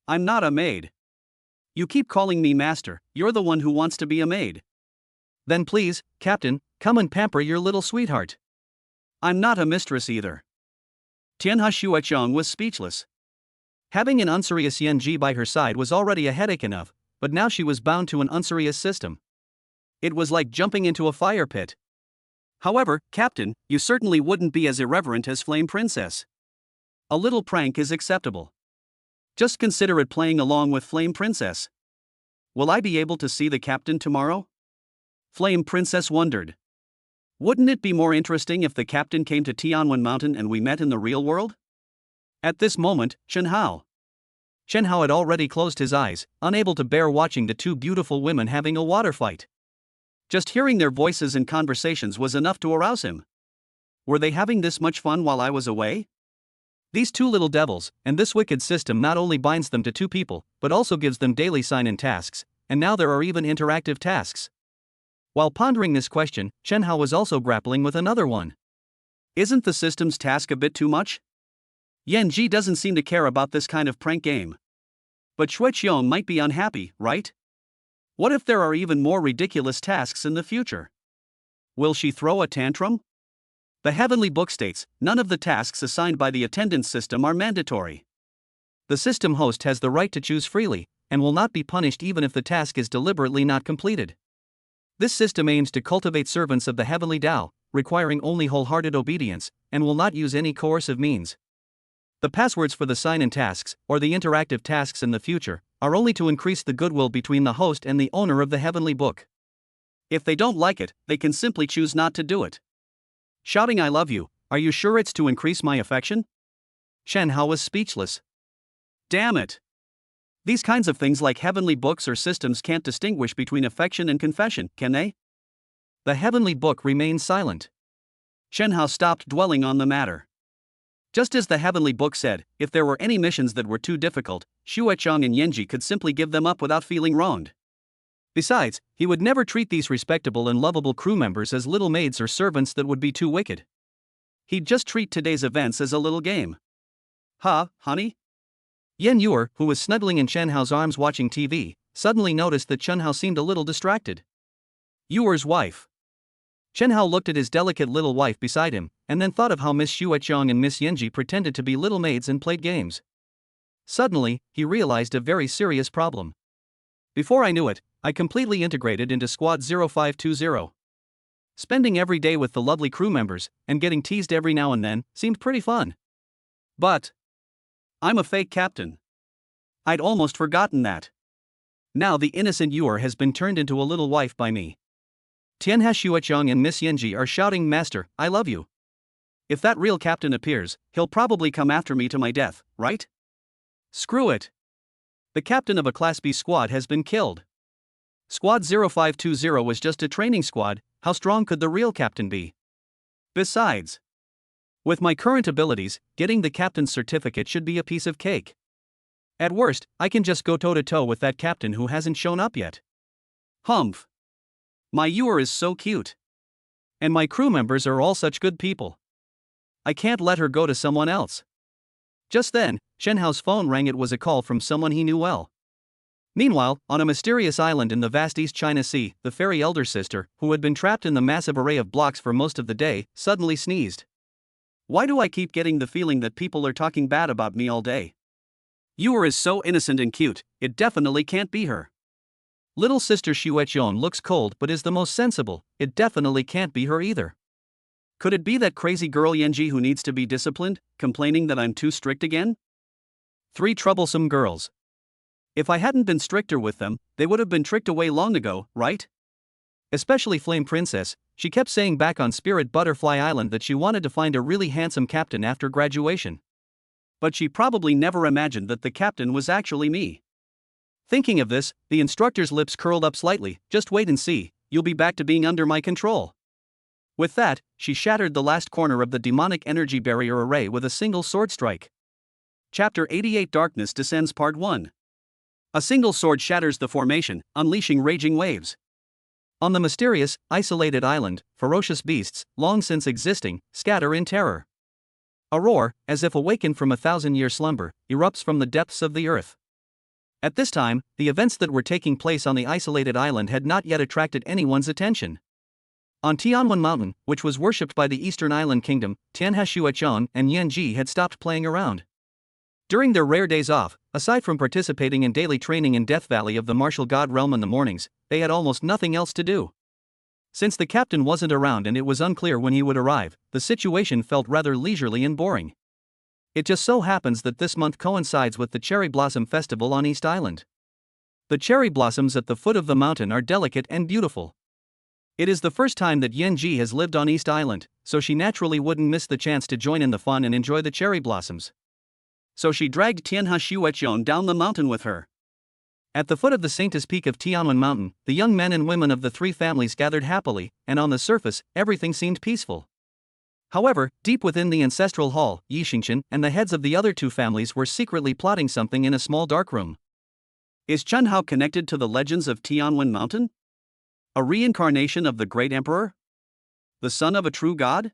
I'm not a maid. You keep calling me master, you're the one who wants to be a maid. Then please, Captain, come and pamper your little sweetheart. I'm not a mistress either. Tianhe Xueqiong was speechless. Having an unserious Yan Ji by her side was already a headache enough, but now she was bound to an unserious system. It was like jumping into a fire pit. However, Captain, you certainly wouldn't be as irreverent as Flame Princess. A little prank is acceptable. Just consider it playing along with Flame Princess. Will I be able to see the captain tomorrow? Flame Princess wondered. Wouldn't it be more interesting if the captain came to Tianwen Mountain and we met in the real world? At this moment, Chenhao had already closed his eyes, unable to bear watching the two beautiful women having a water fight. Just hearing their voices and conversations was enough to arouse him. Were they having this much fun while I was away? These two little devils, and this wicked system not only binds them to two people, but also gives them daily sign-in tasks, and now there are even interactive tasks. While pondering this question, Chenhao was also grappling with another one. Isn't the system's task a bit too much? Yan Ji doesn't seem to care about this kind of prank game. But Xueqiong might be unhappy, right? What if there are even more ridiculous tasks in the future? Will she throw a tantrum? The Heavenly Book states, none of the tasks assigned by the attendance system are mandatory. The system host has the right to choose freely, and will not be punished even if the task is deliberately not completed. This system aims to cultivate servants of the Heavenly Tao, requiring only wholehearted obedience, and will not use any coercive means. The passwords for the sign-in tasks, or the interactive tasks in the future, are only to increase the goodwill between the host and the owner of the Heavenly Book. If they don't like it, they can simply choose not to do it. Shouting "I love you, are you sure it's to increase my affection?" Chen Hao was speechless. Damn it! These kinds of things like heavenly books or systems can't distinguish between affection and confession, can they? The Heavenly Book remained silent. Chen Hao stopped dwelling on the matter. Just as the Heavenly Book said, if there were any missions that were too difficult, Xueqiong and Yanji could simply give them up without feeling wronged. Besides, he would never treat these respectable and lovable crew members as little maids or servants that would be too wicked. He'd just treat today's events as a little game. Huh, honey? Yan Yuer, who was snuggling in Chen Hao's arms watching TV, suddenly noticed that Chen Hao seemed a little distracted. Yuer's wife. Chen Hao looked at his delicate little wife beside him, and then thought of how Miss Xueqiong and Miss Yanji pretended to be little maids and played games. Suddenly, he realized a very serious problem. Before I knew it, I completely integrated into Squad 0520. Spending every day with the lovely crew members, and getting teased every now and then, seemed pretty fun. But I'm a fake captain. I'd almost forgotten that. Now the innocent Yuer has been turned into a little wife by me. Tianhe Xueqiong and Miss Yanji are shouting, "Master, I love you." If that real captain appears, he'll probably come after me to my death, right? Screw it. The captain of a Class B squad has been killed. Squad 0520 was just a training squad, how strong could the real captain be? Besides, with my current abilities, getting the captain's certificate should be a piece of cake. At worst, I can just go toe-to-toe with that captain who hasn't shown up yet. Humph. My Yuer is so cute. And my crew members are all such good people. I can't let her go to someone else. Just then, Chen Hao's phone rang. It was a call from someone he knew well. Meanwhile, on a mysterious island in the vast East China Sea, the fairy elder sister, who had been trapped in the massive array of blocks for most of the day, suddenly sneezed. Why do I keep getting the feeling that people are talking bad about me all day? Yuer is so innocent and cute, it definitely can't be her. Little sister Xueqiong looks cold but is the most sensible, it definitely can't be her either. Could it be that crazy girl Yanji who needs to be disciplined, complaining that I'm too strict again? 3 troublesome girls. If I hadn't been stricter with them, they would have been tricked away long ago, right? Especially Flame Princess, she kept saying back on Spirit Butterfly Island that she wanted to find a really handsome captain after graduation. But she probably never imagined that the captain was actually me. Thinking of this, the instructor's lips curled up slightly. Just wait and see, you'll be back to being under my control. With that, she shattered the last corner of the demonic energy barrier array with a single sword strike. Chapter 88 Darkness Descends Part 1. A single sword shatters the formation, unleashing raging waves. On the mysterious, isolated island, ferocious beasts, long since existing, scatter in terror. A roar, as if awakened from a 1,000-year slumber, erupts from the depths of the earth. At this time, the events that were taking place on the isolated island had not yet attracted anyone's attention. On Tianwen Mountain, which was worshipped by the Eastern Island Kingdom, Tianhe Xueqiong and Yanji had stopped playing around. During their rare days off, aside from participating in daily training in Death Valley of the martial god realm in the mornings, they had almost nothing else to do. Since the captain wasn't around and it was unclear when he would arrive, the situation felt rather leisurely and boring. It just so happens that this month coincides with the Cherry Blossom Festival on East Island. The cherry blossoms at the foot of the mountain are delicate and beautiful. It is the first time that Yanji has lived on East Island, so she naturally wouldn't miss the chance to join in the fun and enjoy the cherry blossoms. So she dragged Tianhe Xueqiong down the mountain with her. At the foot of the Saintess Peak of Tianwen Mountain, the young men and women of the 3 families gathered happily, and on the surface, everything seemed peaceful. However, deep within the ancestral hall, Yixingchen and the heads of the other 2 families were secretly plotting something in a small dark room. Is Chen Hao connected to the legends of Tianwen Mountain? A reincarnation of the great emperor? The son of a true god?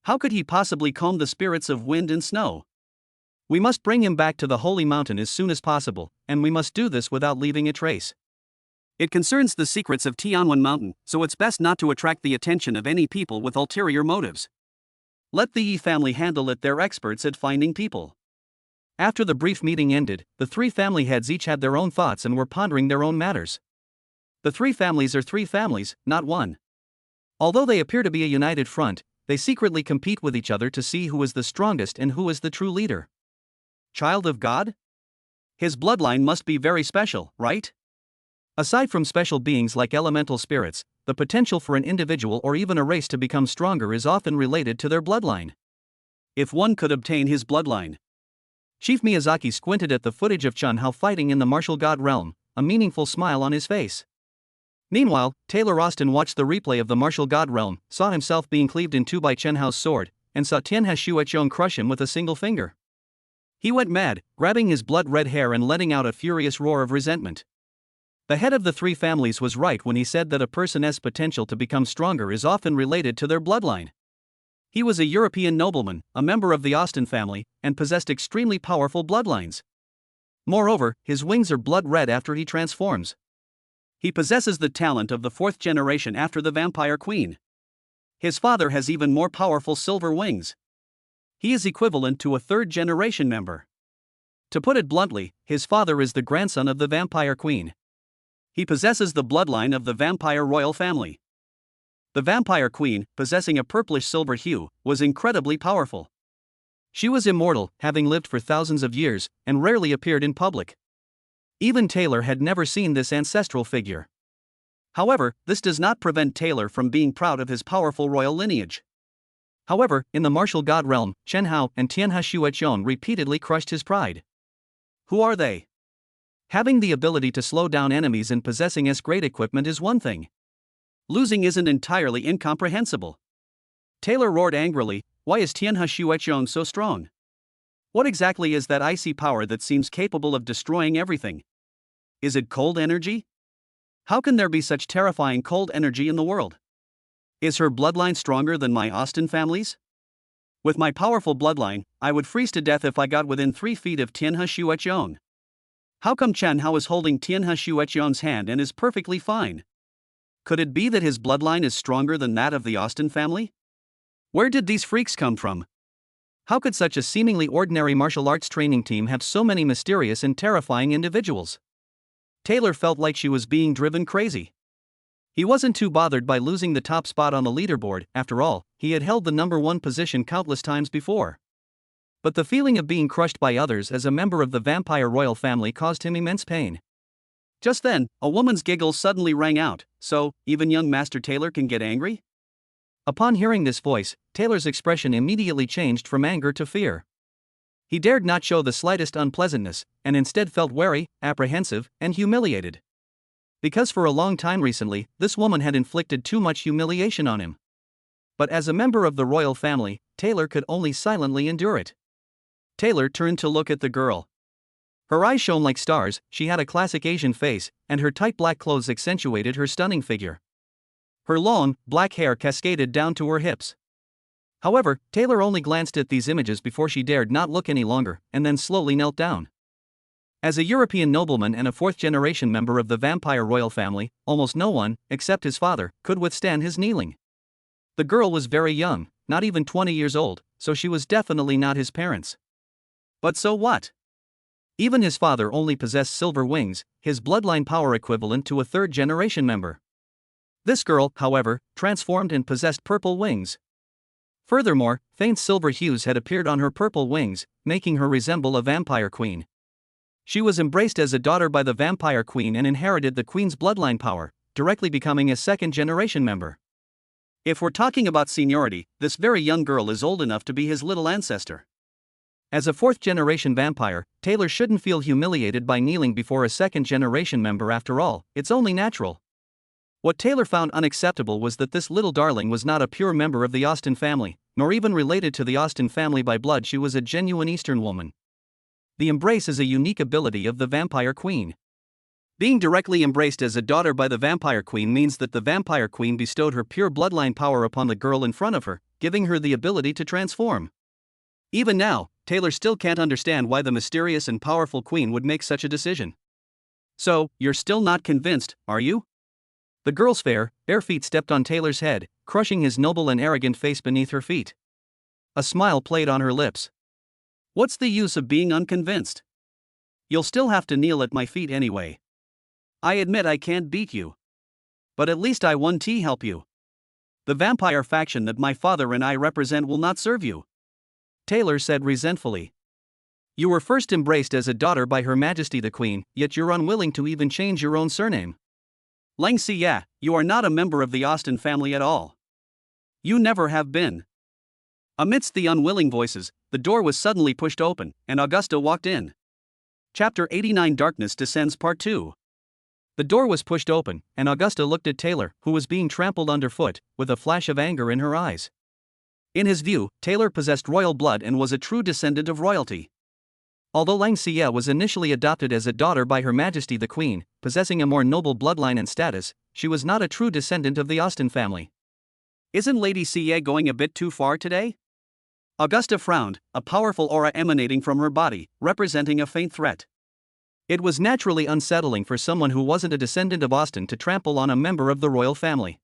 How could he possibly calm the spirits of wind and snow? We must bring him back to the Holy Mountain as soon as possible, and we must do this without leaving a trace. It concerns the secrets of Tianwen Mountain, so it's best not to attract the attention of any people with ulterior motives. Let the Yi family handle it, they're experts at finding people. After the brief meeting ended, the three family heads each had their own thoughts and were pondering their own matters. The three families are three families, not one. Although they appear to be a united front, they secretly compete with each other to see who is the strongest and who is the true leader. Child of God? His bloodline must be very special, right? Aside from special beings like elemental spirits, the potential for an individual or even a race to become stronger is often related to their bloodline. If one could obtain his bloodline. Chief Miyazaki squinted at the footage of Chun Hao fighting in the martial god realm, a meaningful smile on his face. Meanwhile, Taylor Austin watched the replay of the martial god realm, saw himself being cleaved in two by Chen Hao's sword, and saw Tianhe Shuechong crush him with a single finger. He went mad, grabbing his blood-red hair and letting out a furious roar of resentment. The head of the three families was right when he said that a person's potential to become stronger is often related to their bloodline. He was a European nobleman, a member of the Austin family, and possessed extremely powerful bloodlines. Moreover, his wings are blood-red after he transforms. He possesses the talent of the fourth generation after the Vampire Queen. His father has even more powerful silver wings. He is equivalent to a third-generation member. To put it bluntly, his father is the grandson of the Vampire Queen. He possesses the bloodline of the Vampire Royal family. The Vampire Queen, possessing a purplish-silver hue, was incredibly powerful. She was immortal, having lived for thousands of years, and rarely appeared in public. Even Taylor had never seen this ancestral figure. However, this does not prevent Taylor from being proud of his powerful royal lineage. However, in the martial god realm, Chen Hao and Tianhe Shuechong repeatedly crushed his pride. Who are they? Having the ability to slow down enemies and possessing great equipment is one thing. Losing isn't entirely incomprehensible. Taylor roared angrily, why is Tianhe Shuechong so strong? What exactly is that icy power that seems capable of destroying everything? Is it cold energy? How can there be such terrifying cold energy in the world? Is her bloodline stronger than my Austin family's? With my powerful bloodline, I would freeze to death if I got within 3 feet of Tianhe Shuechong. How come Chen Hao is holding Tianhe Shuechong's hand and is perfectly fine? Could it be that his bloodline is stronger than that of the Austin family? Where did these freaks come from? How could such a seemingly ordinary martial arts training team have so many mysterious and terrifying individuals? Taylor felt like she was being driven crazy. He wasn't too bothered by losing the top spot on the leaderboard, after all, he had held the number 1 position countless times before. But the feeling of being crushed by others as a member of the Vampire Royal family caused him immense pain. Just then, a woman's giggle suddenly rang out, so, even young Master Taylor can get angry? Upon hearing this voice, Taylor's expression immediately changed from anger to fear. He dared not show the slightest unpleasantness, and instead felt wary, apprehensive, and humiliated. Because for a long time recently, this woman had inflicted too much humiliation on him. But as a member of the royal family, Taylor could only silently endure it. Taylor turned to look at the girl. Her eyes shone like stars, she had a classic Asian face, and her tight black clothes accentuated her stunning figure. Her long, black hair cascaded down to her hips. However, Taylor only glanced at these images before she dared not look any longer, and then slowly knelt down. As a European nobleman and a fourth-generation member of the Vampire Royal family, almost no one, except his father, could withstand his kneeling. The girl was very young, not even 20 years old, so she was definitely not his parents. But so what? Even his father only possessed silver wings, his bloodline power equivalent to a third-generation member. This girl, however, transformed and possessed purple wings. Furthermore, faint silver hues had appeared on her purple wings, making her resemble a vampire queen. She was embraced as a daughter by the Vampire Queen and inherited the Queen's bloodline power, directly becoming a second-generation member. If we're talking about seniority, this very young girl is old enough to be his little ancestor. As a fourth-generation vampire, Taylor shouldn't feel humiliated by kneeling before a second-generation member after all, it's only natural. What Taylor found unacceptable was that this little darling was not a pure member of the Austin family, nor even related to the Austin family by blood. She was a genuine Eastern woman. The embrace is a unique ability of the Vampire Queen. Being directly embraced as a daughter by the Vampire Queen means that the Vampire Queen bestowed her pure bloodline power upon the girl in front of her, giving her the ability to transform. Even now, Taylor still can't understand why the mysterious and powerful queen would make such a decision. So, you're still not convinced, are you? The girl's bare feet stepped on Taylor's head, crushing his noble and arrogant face beneath her feet. A smile played on her lips. What's the use of being unconvinced? You'll still have to kneel at my feet anyway. I admit I can't beat you. But at least I won to help you. The vampire faction that my father and I represent will not serve you, Taylor said resentfully. You were first embraced as a daughter by Her Majesty the Queen, yet you're unwilling to even change your own surname. Lang Xie, you are not a member of the Austen family at all. You never have been. Amidst the unwilling voices, the door was suddenly pushed open, and Augusta walked in. Chapter 89 Darkness Descends Part 2. The door was pushed open, and Augusta looked at Taylor, who was being trampled underfoot, with a flash of anger in her eyes. In his view, Taylor possessed royal blood and was a true descendant of royalty. Although Lang Xie was initially adopted as a daughter by Her Majesty the Queen, possessing a more noble bloodline and status, she was not a true descendant of the Austen family. Isn't Lady Xie going a bit too far today? Augusta frowned, a powerful aura emanating from her body, representing a faint threat. It was naturally unsettling for someone who wasn't a descendant of Austen to trample on a member of the royal family.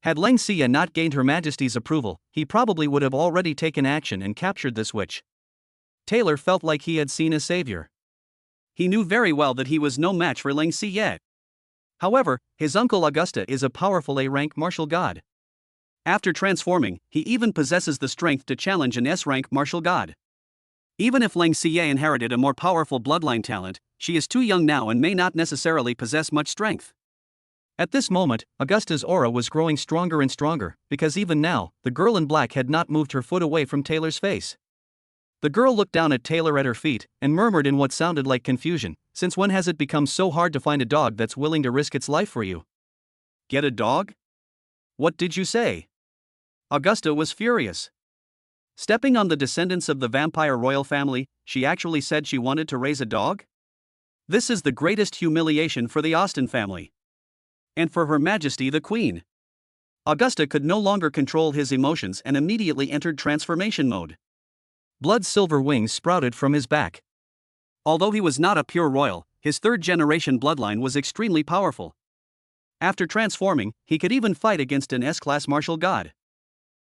Had Lang Xie not gained Her Majesty's approval, he probably would have already taken action and captured this witch. Taylor felt like he had seen a savior. He knew very well that he was no match for Lang Xie. However, his uncle Augusta is a powerful A-rank martial god. After transforming, he even possesses the strength to challenge an S-rank martial god. Even if Lang Xie inherited a more powerful bloodline talent, she is too young now and may not necessarily possess much strength. At this moment, Augusta's aura was growing stronger and stronger, because even now, the girl in black had not moved her foot away from Taylor's face. The girl looked down at Taylor at her feet, and murmured in what sounded like confusion, "Since when has it become so hard to find a dog that's willing to risk its life for you?" Get a dog? What did you say? Augusta was furious. Stepping on the descendants of the vampire royal family, she actually said she wanted to raise a dog? This is the greatest humiliation for the Austen family. And for Her Majesty the Queen. Augusta could no longer control his emotions and immediately entered transformation mode. Blood silver wings sprouted from his back. Although he was not a pure royal, his third-generation bloodline was extremely powerful. After transforming, he could even fight against an S-class martial god.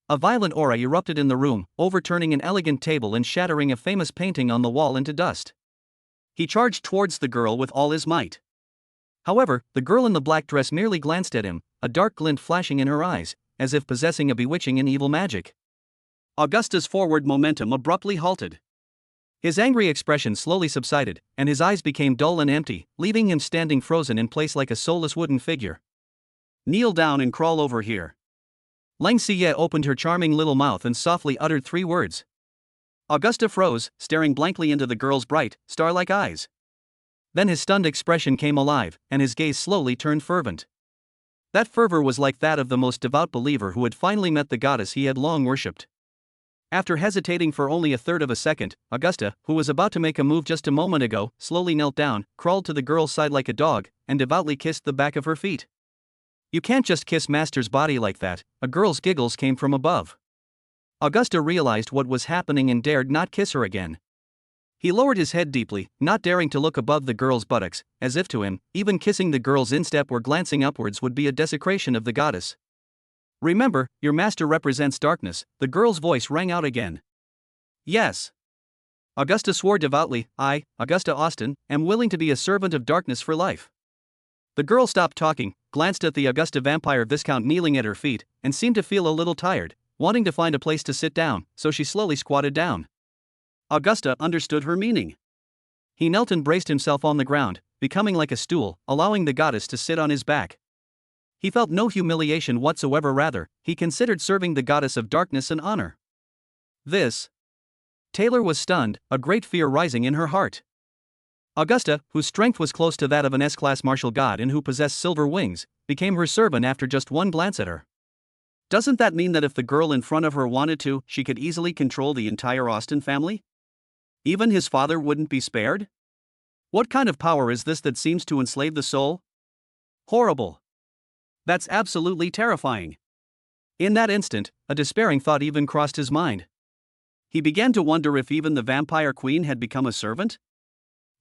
A violent aura erupted in the room, overturning an elegant table and shattering a famous painting on the wall into dust. He charged towards the girl with all his might. However, the girl in the black dress merely glanced at him, a dark glint flashing in her eyes, as if possessing a bewitching and evil magic. Augusta's forward momentum abruptly halted. His angry expression slowly subsided, and his eyes became dull and empty, leaving him standing frozen in place like a soulless wooden figure. Kneel down and crawl over here. Lang Xie opened her charming little mouth and softly uttered 3 words. Augusta froze, staring blankly into the girl's bright, star-like eyes. Then his stunned expression came alive, and his gaze slowly turned fervent. That fervor was like that of the most devout believer who had finally met the goddess he had long worshipped. After hesitating for only a third of a second, Augusta, who was about to make a move just a moment ago, slowly knelt down, crawled to the girl's side like a dog, and devoutly kissed the back of her feet. You can't just kiss Master's body like that, a girl's giggles came from above. Augusta realized what was happening and dared not kiss her again. He lowered his head deeply, not daring to look above the girl's buttocks, as if to him, even kissing the girl's instep or glancing upwards would be a desecration of the goddess. Remember, your master represents darkness, the girl's voice rang out again. Yes. Augusta swore devoutly, I, Augusta Austen, am willing to be a servant of darkness for life. The girl stopped talking, glanced at the Augusta vampire viscount kneeling at her feet, and seemed to feel a little tired, wanting to find a place to sit down, so she slowly squatted down. Augusta understood her meaning. He knelt and braced himself on the ground, becoming like a stool, allowing the goddess to sit on his back. He felt no humiliation whatsoever, rather, he considered serving the goddess of darkness an honor. This. Taylor was stunned, a great fear rising in her heart. Augusta, whose strength was close to that of an S-class martial god and who possessed silver wings, became her servant after just one glance at her. Doesn't that mean that if the girl in front of her wanted to, she could easily control the entire Austen family? Even his father wouldn't be spared? What kind of power is this that seems to enslave the soul? Horrible. That's absolutely terrifying. In that instant, a despairing thought even crossed his mind. He began to wonder if even the vampire queen had become a servant.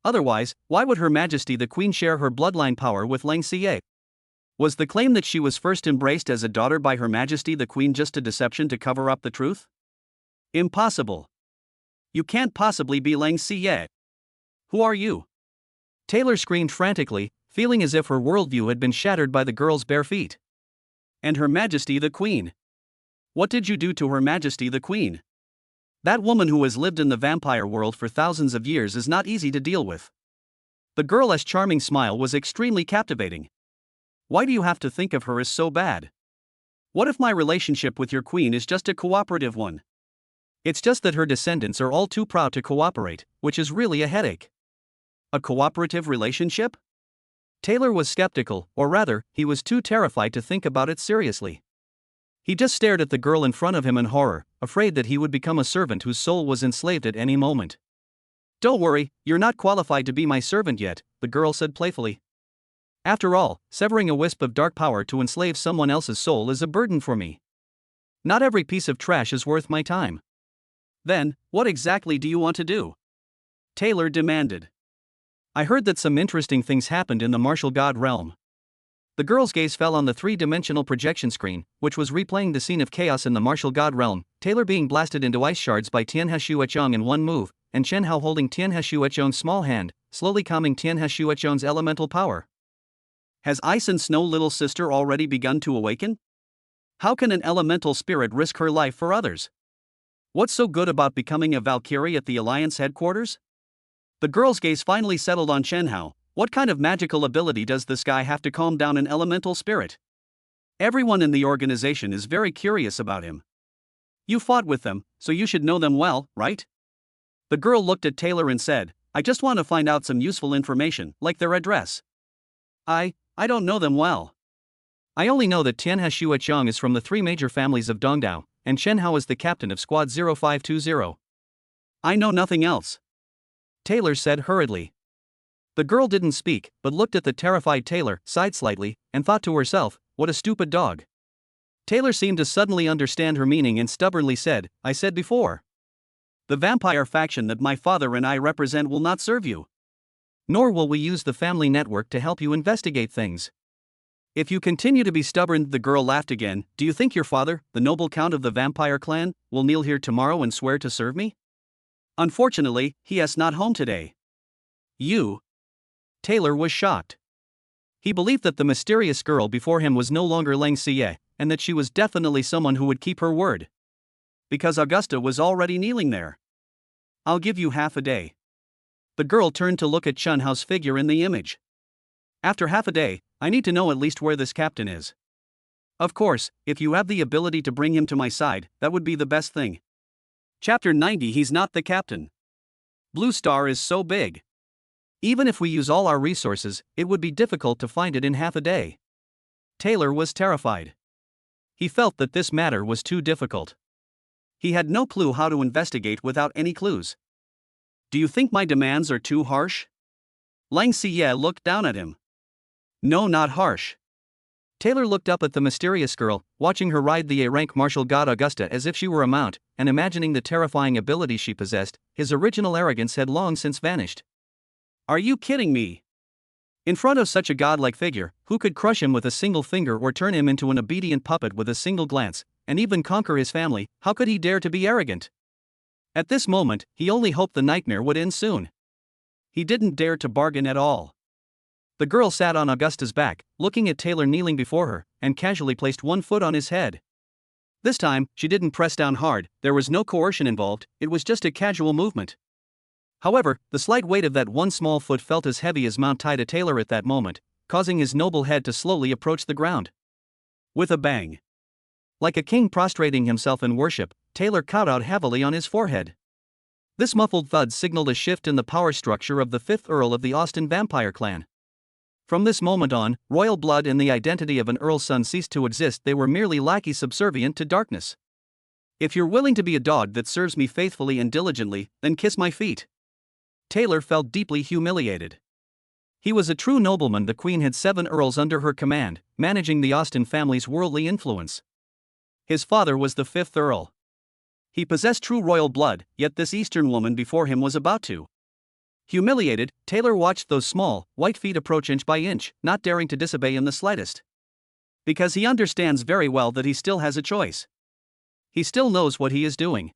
Otherwise, why would Her Majesty the Queen share her bloodline power with Lang Xie? Was the claim that she was first embraced as a daughter by Her Majesty the Queen just a deception to cover up the truth? Impossible. You can't possibly be Lang Xie. Who are you? Taylor screamed frantically, feeling as if her worldview had been shattered by the girl's bare feet. And Her Majesty the Queen? What did you do to Her Majesty the Queen? That woman who has lived in the vampire world for thousands of years is not easy to deal with. The girl's charming smile was extremely captivating. Why do you have to think of her as so bad? What if my relationship with your queen is just a cooperative one? It's just that her descendants are all too proud to cooperate, which is really a headache. A cooperative relationship? Taylor was skeptical, or rather, he was too terrified to think about it seriously. He just stared at the girl in front of him in horror, afraid that he would become a servant whose soul was enslaved at any moment. Don't worry, you're not qualified to be my servant yet, the girl said playfully. After all, severing a wisp of dark power to enslave someone else's soul is a burden for me. Not every piece of trash is worth my time. Then, what exactly do you want to do? Taylor demanded. I heard that some interesting things happened in the martial god realm. The girl's gaze fell on the three-dimensional projection screen, which was replaying the scene of chaos in the martial god realm, Taylor being blasted into ice shards by Tianhe Shuechong in one move, and Chen Hao holding Tianhe Shuechong's small hand, slowly calming Tianhe Shuechong's elemental power. Has Ice and Snow little sister already begun to awaken? How can an elemental spirit risk her life for others? What's so good about becoming a Valkyrie at the Alliance headquarters? The girl's gaze finally settled on Chen Hao. What kind of magical ability does this guy have to calm down an elemental spirit? Everyone in the organization is very curious about him. You fought with them, so you should know them well, right? The girl looked at Taylor and said, I just want to find out some useful information, like their address. I don't know them well. I only know that Tianhe Shuechong is from the three major families of Dongdao, and Chen Hao is the captain of Squad 0520. I know nothing else. Taylor said hurriedly. The girl didn't speak, but looked at the terrified Taylor, sighed slightly, and thought to herself, what a stupid dog. Taylor seemed to suddenly understand her meaning and stubbornly said, I said before. The vampire faction that my father and I represent will not serve you. Nor will we use the family network to help you investigate things. If you continue to be stubborn, the girl laughed again, do you think your father, the noble count of the vampire clan, will kneel here tomorrow and swear to serve me? Unfortunately, he is not home today. You? Taylor was shocked. He believed that the mysterious girl before him was no longer Lang Xie, and that she was definitely someone who would keep her word. Because Augusta was already kneeling there. I'll give you half a day. The girl turned to look at Chen Hao's figure in the image. After half a day, I need to know at least where this captain is. Of course, if you have the ability to bring him to my side, that would be the best thing. Chapter 90. He's not the captain. Blue Star is so big. Even if we use all our resources, it would be difficult to find it in half a day. Taylor was terrified. He felt that this matter was too difficult. He had no clue how to investigate without any clues. Do you think my demands are too harsh? Lang Xie looked down at him. No, not harsh. Taylor looked up at the mysterious girl, watching her ride the A-rank martial god Augusta as if she were a mount, and imagining the terrifying abilities she possessed. His original arrogance had long since vanished. Are you kidding me? In front of such a godlike figure, who could crush him with a single finger or turn him into an obedient puppet with a single glance, and even conquer his family, how could he dare to be arrogant? At this moment, he only hoped the nightmare would end soon. He didn't dare to bargain at all. The girl sat on Augusta's back, looking at Taylor kneeling before her, and casually placed one foot on his head. This time, she didn't press down hard, there was no coercion involved, it was just a casual movement. However, the slight weight of that one small foot felt as heavy as Mount Tai to Taylor at that moment, causing his noble head to slowly approach the ground. With a bang. Like a king prostrating himself in worship, Taylor kowtowed heavily on his forehead. This muffled thud signaled a shift in the power structure of the 5th Earl of the Austin vampire clan. From this moment on, royal blood and the identity of an Earl's son ceased to exist, they were merely lackeys subservient to darkness. If you're willing to be a dog that serves me faithfully and diligently, then kiss my feet. Taylor felt deeply humiliated. He was a true nobleman. The queen had 7 earls under her command, managing the Austin family's worldly influence. His father was the 5th Earl. He possessed true royal blood, yet this Eastern woman before him was about to. Humiliated, Taylor watched those small, white feet approach inch by inch, not daring to disobey in the slightest. Because he understands very well that he still has a choice. He still knows what he is doing.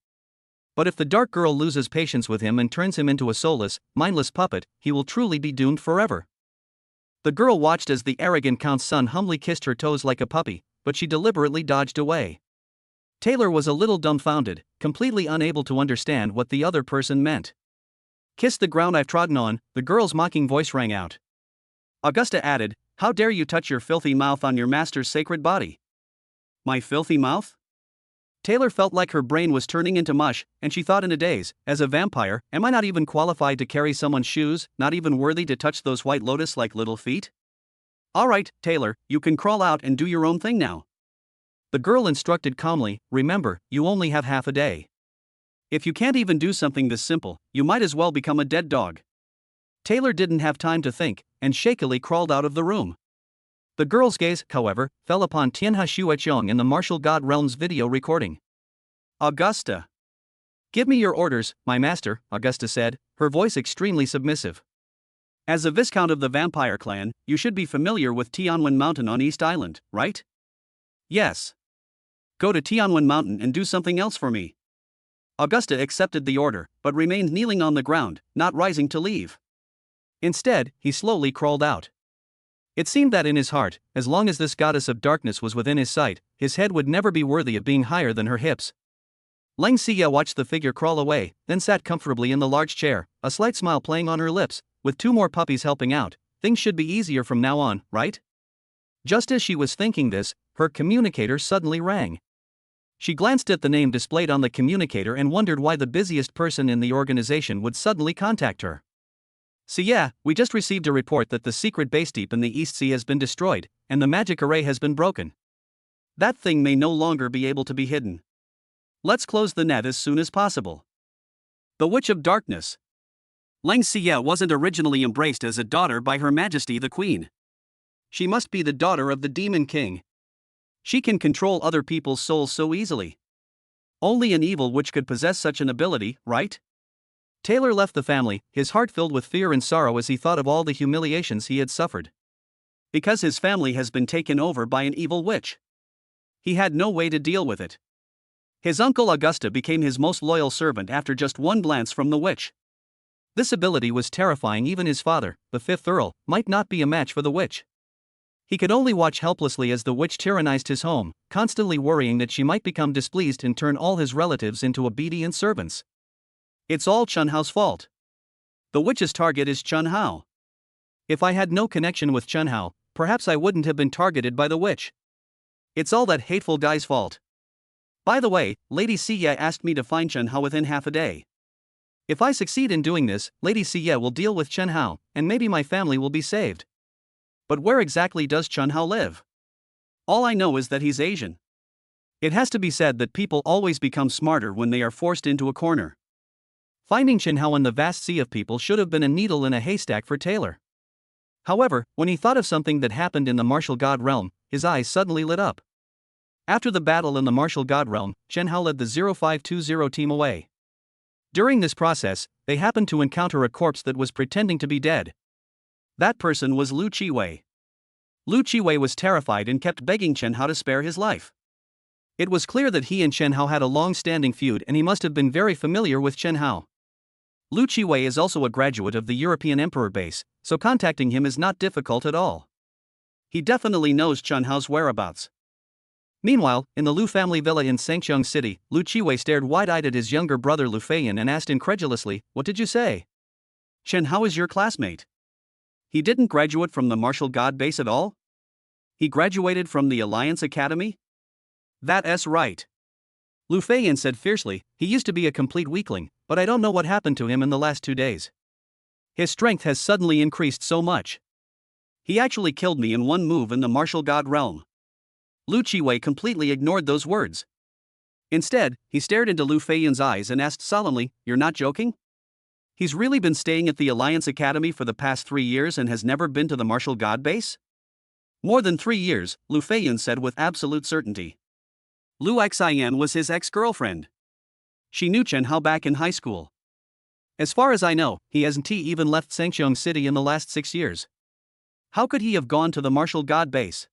But if the dark girl loses patience with him and turns him into a soulless, mindless puppet, he will truly be doomed forever. The girl watched as the arrogant count's son humbly kissed her toes like a puppy, but she deliberately dodged away. Taylor was a little dumbfounded, completely unable to understand what the other person meant. "Kiss the ground I've trodden on," the girl's mocking voice rang out. Augusta added, "How dare you touch your filthy mouth on your master's sacred body?" My filthy mouth? Taylor felt like her brain was turning into mush, and she thought in a daze, as a vampire, am I not even qualified to carry someone's shoes, not even worthy to touch those white lotus-like little feet? Alright, Taylor, you can crawl out and do your own thing now. The girl instructed calmly, remember, you only have half a day. If you can't even do something this simple, you might as well become a dead dog. Taylor didn't have time to think, and shakily crawled out of the room. The girl's gaze, however, fell upon Tianhe Shueqiong in the martial god realm's video recording. Augusta. Give me your orders, my master, Augusta said, her voice extremely submissive. As a viscount of the vampire clan, you should be familiar with Tianwen Mountain on East Island, right? Yes. Go to Tianwen Mountain and do something else for me. Augusta accepted the order, but remained kneeling on the ground, not rising to leave. Instead, he slowly crawled out. It seemed that in his heart, as long as this goddess of darkness was within his sight, his head would never be worthy of being higher than her hips. Lang Xia watched the figure crawl away, then sat comfortably in the large chair, a slight smile playing on her lips. With 2 more puppies helping out, things should be easier from now on, right? Just as she was thinking this, her communicator suddenly rang. She glanced at the name displayed on the communicator and wondered why the busiest person in the organization would suddenly contact her. So yeah, we just received a report that the secret base deep in the East Sea has been destroyed, and the magic array has been broken. That thing may no longer be able to be hidden. Let's close the net as soon as possible. The Witch of Darkness. Lang Xia wasn't originally embraced as a daughter by Her Majesty the Queen. She must be the daughter of the Demon King. She can control other people's souls so easily. Only an evil witch could possess such an ability, right? Taylor left the family, his heart filled with fear and sorrow as he thought of all the humiliations he had suffered. Because his family has been taken over by an evil witch. He had no way to deal with it. His uncle Augusta became his most loyal servant after just one glance from the witch. This ability was terrifying. Even his father, the 5th Earl, might not be a match for the witch. He could only watch helplessly as the witch tyrannized his home, constantly worrying that she might become displeased and turn all his relatives into obedient servants. It's all Chun Hao's fault. The witch's target is Chun Hao. If I had no connection with Chun Hao, perhaps I wouldn't have been targeted by the witch. It's all that hateful guy's fault. By the way, Lady Xia asked me to find Chun Hao within half a day. If I succeed in doing this, Lady Xia will deal with Chun Hao, and maybe my family will be saved. But where exactly does Chun Hao live? All I know is that he's Asian. It has to be said that people always become smarter when they are forced into a corner. Finding Chun Hao in the vast sea of people should have been a needle in a haystack for Taylor. However, when he thought of something that happened in the martial god realm, his eyes suddenly lit up. After the battle in the martial god realm, Chun Hao led the 0520 team away. During this process, they happened to encounter a corpse that was pretending to be dead. That person was Lu Chiwei. Lu Chiwei was terrified and kept begging Chun Hao to spare his life. It was clear that he and Chun Hao had a long-standing feud, and he must have been very familiar with Chun Hao. Lu Chiwei is also a graduate of the European Emperor base, so contacting him is not difficult at all. He definitely knows Chun Hao's whereabouts. Meanwhile, in the Lu family villa in Sangcheng City, Lu Chiwei stared wide-eyed at his younger brother Lu Feiyan and asked incredulously, "What did you say?" "Chun Hao is your classmate. He didn't graduate from the martial god base at all? He graduated from the Alliance Academy?" "That's right." Lu Feiyan said fiercely, "He used to be a complete weakling, but I don't know what happened to him in the last 2 days. His strength has suddenly increased so much. He actually killed me in one move in the martial god realm." Lu Chiwei completely ignored those words. Instead, he stared into Lu Feiyan's eyes and asked solemnly, "You're not joking? He's really been staying at the Alliance Academy for the past 3 years and has never been to the martial god base?" "More than 3 years," Lu Feiyan said with absolute certainty. Lu Xian was his ex-girlfriend. She knew Chen Hao back in high school. As far as I know, he hasn't even left Sangxiong City in the last 6 years. How could he have gone to the martial god base?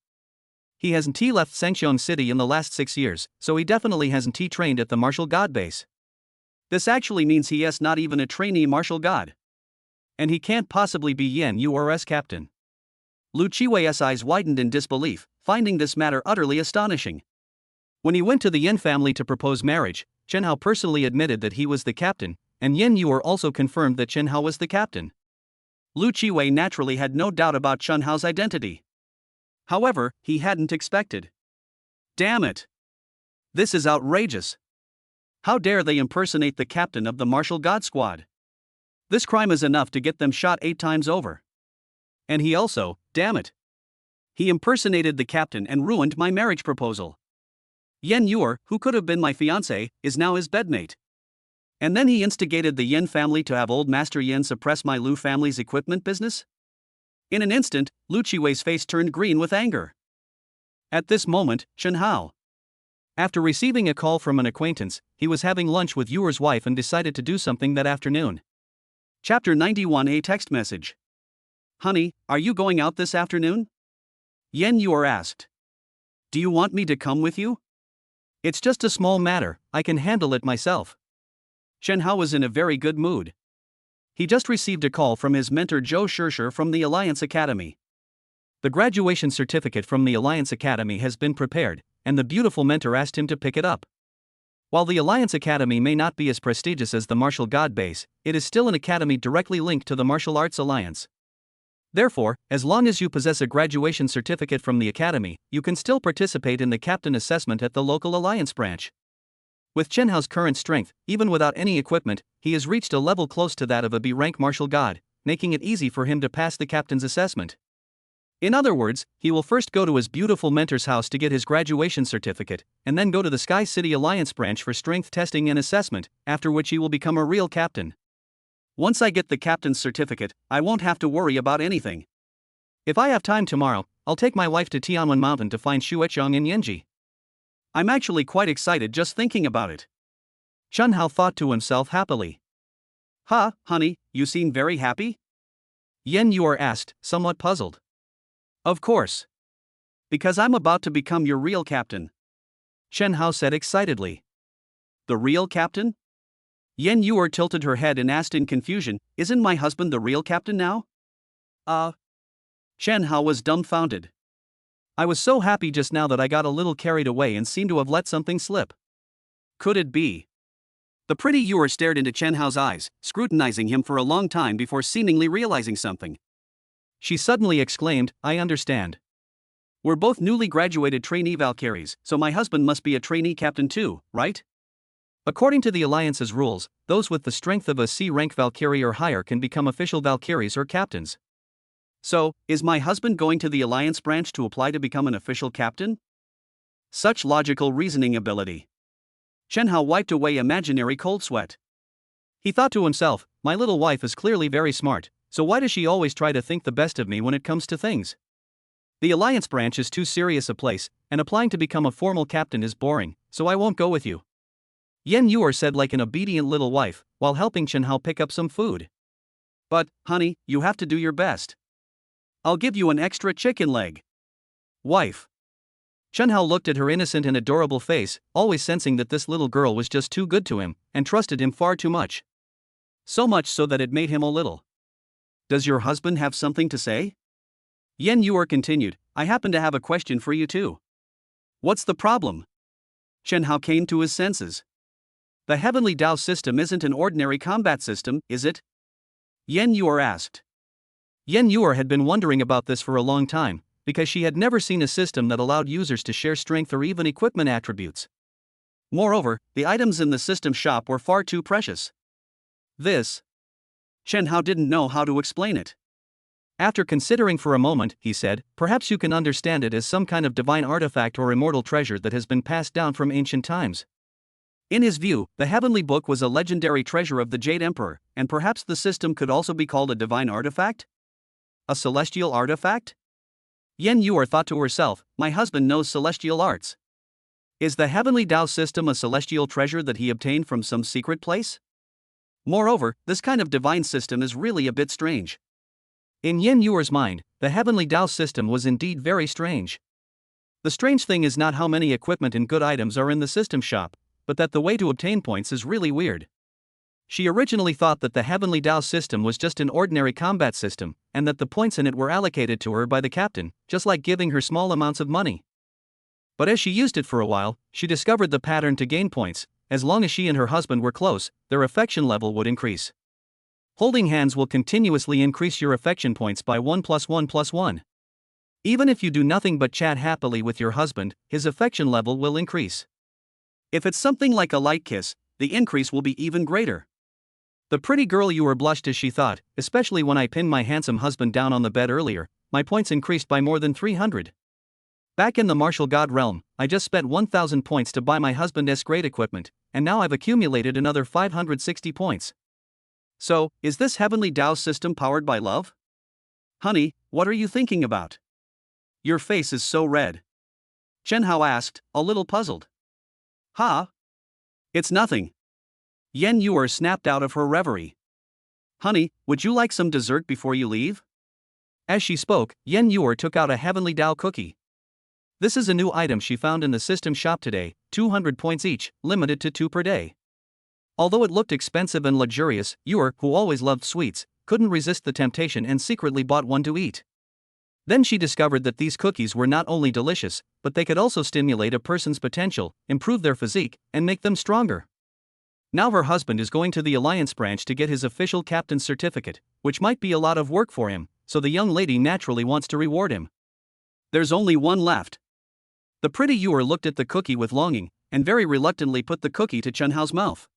He hasn't left Sangxiong City in the last 6 years, so he definitely hasn't trained at the martial god base. This actually means he is not even a trainee martial god. And he can't possibly be Yan Yu's captain. Lu Qiwei's eyes widened in disbelief, finding this matter utterly astonishing. When he went to the Yan family to propose marriage, Chen Hao personally admitted that he was the captain, and Yan Yu also confirmed that Chen Hao was the captain. Lu Qiwei naturally had no doubt about Chen Hao's identity. However, he hadn't expected. Damn it! This is outrageous. How dare they impersonate the captain of the martial god squad? This crime is enough to get them shot 8 times over. And he also, damn it! He impersonated the captain and ruined my marriage proposal. Yan Yu, who could have been my fiancé, is now his bedmate. And then he instigated the Yan family to have old Master Yan suppress my Lu family's equipment business? In an instant, Lu Qiwei's face turned green with anger. At this moment, Chen Hao. After receiving a call from an acquaintance, he was having lunch with Yu's wife and decided to do something that afternoon. Chapter 91, a text message. Honey, are you going out this afternoon? Yan Yu asked. Do you want me to come with you? It's just a small matter, I can handle it myself. Chen Hao was in a very good mood. He just received a call from his mentor Zhou Shishir from the Alliance Academy. The graduation certificate from the Alliance Academy has been prepared, and the beautiful mentor asked him to pick it up. While the Alliance Academy may not be as prestigious as the Martial God Base, it is still an academy directly linked to the Martial Arts Alliance. Therefore, as long as you possess a graduation certificate from the academy, you can still participate in the captain assessment at the local Alliance branch. With Chen Hao's current strength, even without any equipment, he has reached a level close to that of a B-rank martial god, making it easy for him to pass the captain's assessment. In other words, he will first go to his beautiful mentor's house to get his graduation certificate, and then go to the Sky City Alliance branch for strength testing and assessment, after which he will become a real captain. Once I get the captain's certificate, I won't have to worry about anything. If I have time tomorrow, I'll take my wife to Tianwen Mountain to find Xuechong and Yanji. I'm actually quite excited just thinking about it. Chen Hao thought to himself happily. Ha, honey, you seem very happy? Yan Yu asked, somewhat puzzled. Of course. Because I'm about to become your real captain. Chen Hao said excitedly. The real captain? Yan Yu tilted her head and asked in confusion, isn't my husband the real captain now? Chen Hao was dumbfounded. I was so happy just now that I got a little carried away and seemed to have let something slip. Could it be? The pretty Yu stared into Chen Hao's eyes, scrutinizing him for a long time before seemingly realizing something. She suddenly exclaimed, I understand. We're both newly graduated trainee Valkyries, so my husband must be a trainee captain too, right? According to the Alliance's rules, those with the strength of a C-rank Valkyrie or higher can become official Valkyries or captains. So, is my husband going to the Alliance branch to apply to become an official captain? Such logical reasoning ability. Chen Hao wiped away imaginary cold sweat. He thought to himself, my little wife is clearly very smart, so why does she always try to think the best of me when it comes to things? The Alliance branch is too serious a place, and applying to become a formal captain is boring, so I won't go with you. Yan Yu said like an obedient little wife, while helping Chen Hao pick up some food. But, honey, you have to do your best. I'll give you an extra chicken leg. Wife. Chen Hao looked at her innocent and adorable face, always sensing that this little girl was just too good to him, and trusted him far too much. So much so that it made him a little. Does your husband have something to say? Yan Yu continued, I happen to have a question for you too. What's the problem? Chen Hao came to his senses. The Heavenly Dao system isn't an ordinary combat system, is it? Yan Yu asked. Yan Yu had been wondering about this for a long time, because she had never seen a system that allowed users to share strength or even equipment attributes. Moreover, the items in the system shop were far too precious. Chen Hao didn't know how to explain it. After considering for a moment, he said, perhaps you can understand it as some kind of divine artifact or immortal treasure that has been passed down from ancient times. In his view, the Heavenly Book was a legendary treasure of the Jade Emperor, and perhaps the system could also be called a divine artifact? A celestial artifact? Yan Yu thought to herself, my husband knows celestial arts. Is the heavenly Tao system a celestial treasure that he obtained from some secret place? Moreover, this kind of divine system is really a bit strange. In Yen Yuer's mind, the heavenly Tao system was indeed very strange. The strange thing is not how many equipment and good items are in the system shop, but that the way to obtain points is really weird. She originally thought that the heavenly Tao system was just an ordinary combat system, and that the points in it were allocated to her by the captain, just like giving her small amounts of money. But as she used it for a while, she discovered the pattern to gain points. As long as she and her husband were close, their affection level would increase. Holding hands will continuously increase your affection points by 1 + 1 + 1. Even if you do nothing but chat happily with your husband, his affection level will increase. If it's something like a light kiss, the increase will be even greater. The pretty girl Yuer blushed as she thought, especially when I pinned my handsome husband down on the bed earlier, my points increased by more than 300. Back in the martial god realm, I just spent 1000 points to buy my husband's great equipment, and now I've accumulated another 560 points. So, is this heavenly Tao system powered by love? Honey, what are you thinking about? Your face is so red. Chen Hao asked, a little puzzled. Huh? It's nothing. Yen Yuer snapped out of her reverie. Honey, would you like some dessert before you leave? As she spoke, Yen Yuer took out a heavenly Tao cookie. This is a new item she found in the system shop today, 200 points each, limited to 2 per day. Although it looked expensive and luxurious, Yuer, who always loved sweets, couldn't resist the temptation and secretly bought one to eat. Then she discovered that these cookies were not only delicious, but they could also stimulate a person's potential, improve their physique, and make them stronger. Now her husband is going to the Alliance branch to get his official captain's certificate, which might be a lot of work for him, so the young lady naturally wants to reward him. There's only one left. The pretty Yuer looked at the cookie with longing, and very reluctantly put the cookie to Chen Hao's mouth.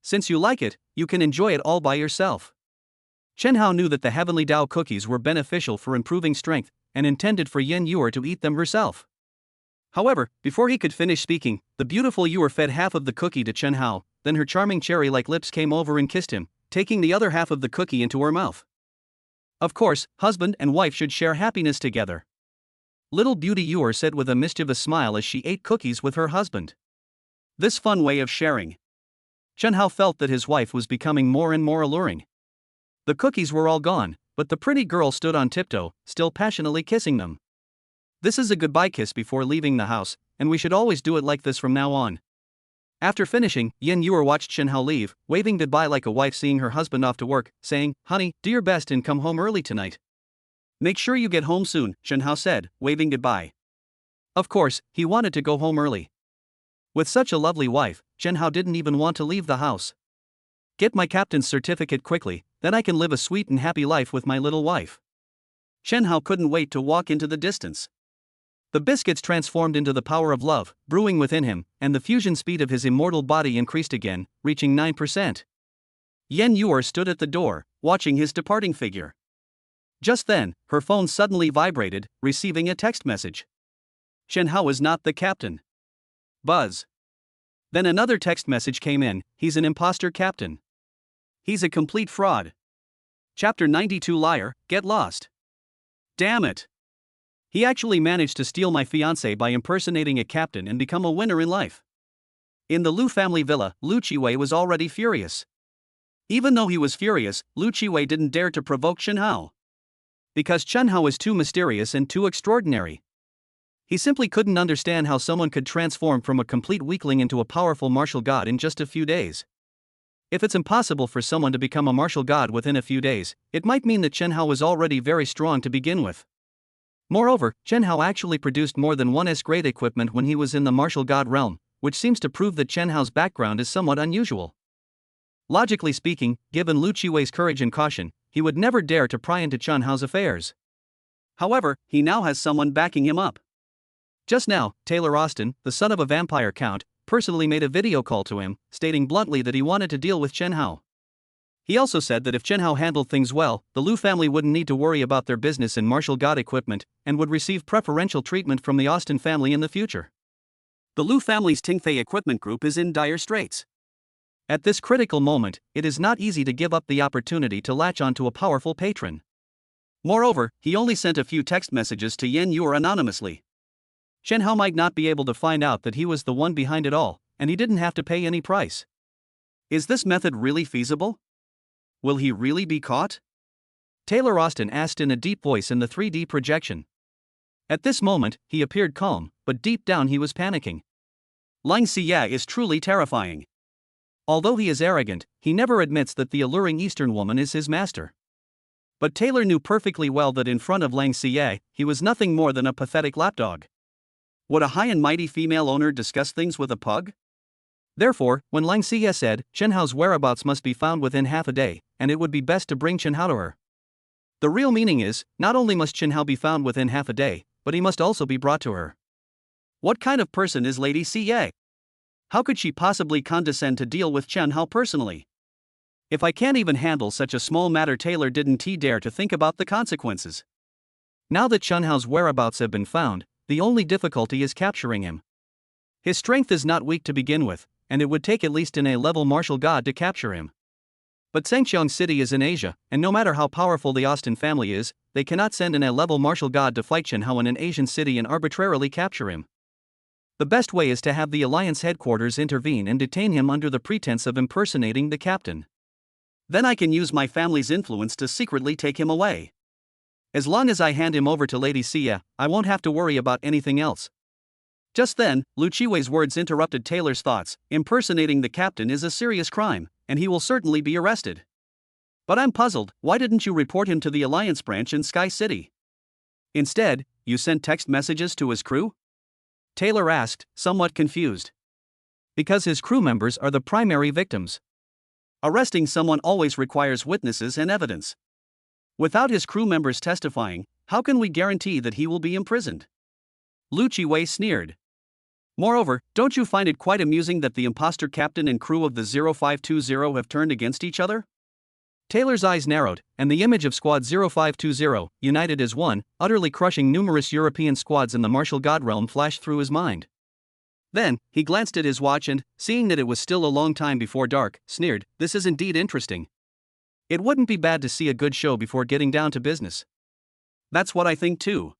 Since you like it, you can enjoy it all by yourself. Chen Hao knew that the heavenly Tao cookies were beneficial for improving strength, and intended for Yen Yuer to eat them herself. However, before he could finish speaking, the beautiful Yuer fed half of the cookie to Chen Hao, then her charming cherry-like lips came over and kissed him, taking the other half of the cookie into her mouth. Of course, husband and wife should share happiness together. Little Beauty Yuer said with a mischievous smile as she ate cookies with her husband. This fun way of sharing. Chen Hao felt that his wife was becoming more and more alluring. The cookies were all gone, but the pretty girl stood on tiptoe, still passionately kissing them. This is a goodbye kiss before leaving the house, and we should always do it like this from now on. After finishing, Yen Yuer watched Chen Hao leave, waving goodbye like a wife seeing her husband off to work, saying, "Honey, do your best and come home early tonight." "Make sure you get home soon," Chen Hao said, waving goodbye. Of course, he wanted to go home early. With such a lovely wife, Chen Hao didn't even want to leave the house. Get my captain's certificate quickly, then I can live a sweet and happy life with my little wife. Chen Hao couldn't wait to walk into the distance. The biscuits transformed into the power of love, brewing within him, and the fusion speed of his immortal body increased again, reaching 9%. Yen Yuer stood at the door, watching his departing figure. Just then, her phone suddenly vibrated, receiving a text message. Chen Hao is not the captain. Buzz. Then another text message came in, he's an imposter captain. He's a complete fraud. Chapter 92 Liar, get lost. Damn it. He actually managed to steal my fiancée by impersonating a captain and become a winner in life. In the Lu family villa, Lu Qiwei was already furious. Even though he was furious, Lu Qiwei didn't dare to provoke Chen Hao. Because Chen Hao is too mysterious and too extraordinary. He simply couldn't understand how someone could transform from a complete weakling into a powerful martial god in just a few days. If it's impossible for someone to become a martial god within a few days, it might mean that Chen Hao was already very strong to begin with. Moreover, Chen Hao actually produced more than one S-grade equipment when he was in the martial god realm, which seems to prove that Chen Hao's background is somewhat unusual. Logically speaking, given Lu Qiwei's courage and caution, he would never dare to pry into Chen Hao's affairs. However, he now has someone backing him up. Just now, Taylor Austin, the son of a vampire count, personally made a video call to him, stating bluntly that he wanted to deal with Chen Hao. He also said that if Chen Hao handled things well, the Lu family wouldn't need to worry about their business in martial god equipment, and would receive preferential treatment from the Austin family in the future. The Lu family's Tingfei equipment group is in dire straits. At this critical moment, it is not easy to give up the opportunity to latch onto a powerful patron. Moreover, he only sent a few text messages to Yen Yuer anonymously. Chen Hao might not be able to find out that he was the one behind it all, and he didn't have to pay any price. Is this method really feasible? Will he really be caught? Taylor Austin asked in a deep voice in the 3D projection. At this moment, he appeared calm, but deep down he was panicking. Lang Xie is truly terrifying. Although he is arrogant, he never admits that the alluring Eastern woman is his master. But Taylor knew perfectly well that in front of Lang Xie, he was nothing more than a pathetic lapdog. Would a high and mighty female owner discuss things with a pug? Therefore, when Lang Xie said, Chen Hao's whereabouts must be found within half a day, and it would be best to bring Chen Hao to her. The real meaning is, not only must Chen Hao be found within half a day, but he must also be brought to her. What kind of person is Lady Xie? How could she possibly condescend to deal with Chen Hao personally? If I can't even handle such a small matter, Taylor didn't dare to think about the consequences. Now that Chen Hao's whereabouts have been found, the only difficulty is capturing him. His strength is not weak to begin with, and it would take at least an A-level martial god to capture him. But Sengqiang City is in Asia, and no matter how powerful the Austin family is, they cannot send an A-level martial god to fight Chen Hao in an Asian city and arbitrarily capture him. The best way is to have the Alliance headquarters intervene and detain him under the pretense of impersonating the captain. Then I can use my family's influence to secretly take him away. As long as I hand him over to Lady Xie, I won't have to worry about anything else. Just then, Lu Qiwei's words interrupted Taylor's thoughts. Impersonating the captain is a serious crime, and he will certainly be arrested. But I'm puzzled, why didn't you report him to the Alliance branch in Sky City? Instead, you sent text messages to his crew? Taylor asked, somewhat confused. Because his crew members are the primary victims. Arresting someone always requires witnesses and evidence. Without his crew members testifying, how can we guarantee that he will be imprisoned? Lu Qiwei sneered. Moreover, don't you find it quite amusing that the imposter captain and crew of the 0520 have turned against each other? Taylor's eyes narrowed, and the image of Squad 0520, united as one, utterly crushing numerous European squads in the martial god realm flashed through his mind. Then, he glanced at his watch and, seeing that it was still a long time before dark, sneered, "This is indeed interesting. It wouldn't be bad to see a good show before getting down to business." "That's what I think too,"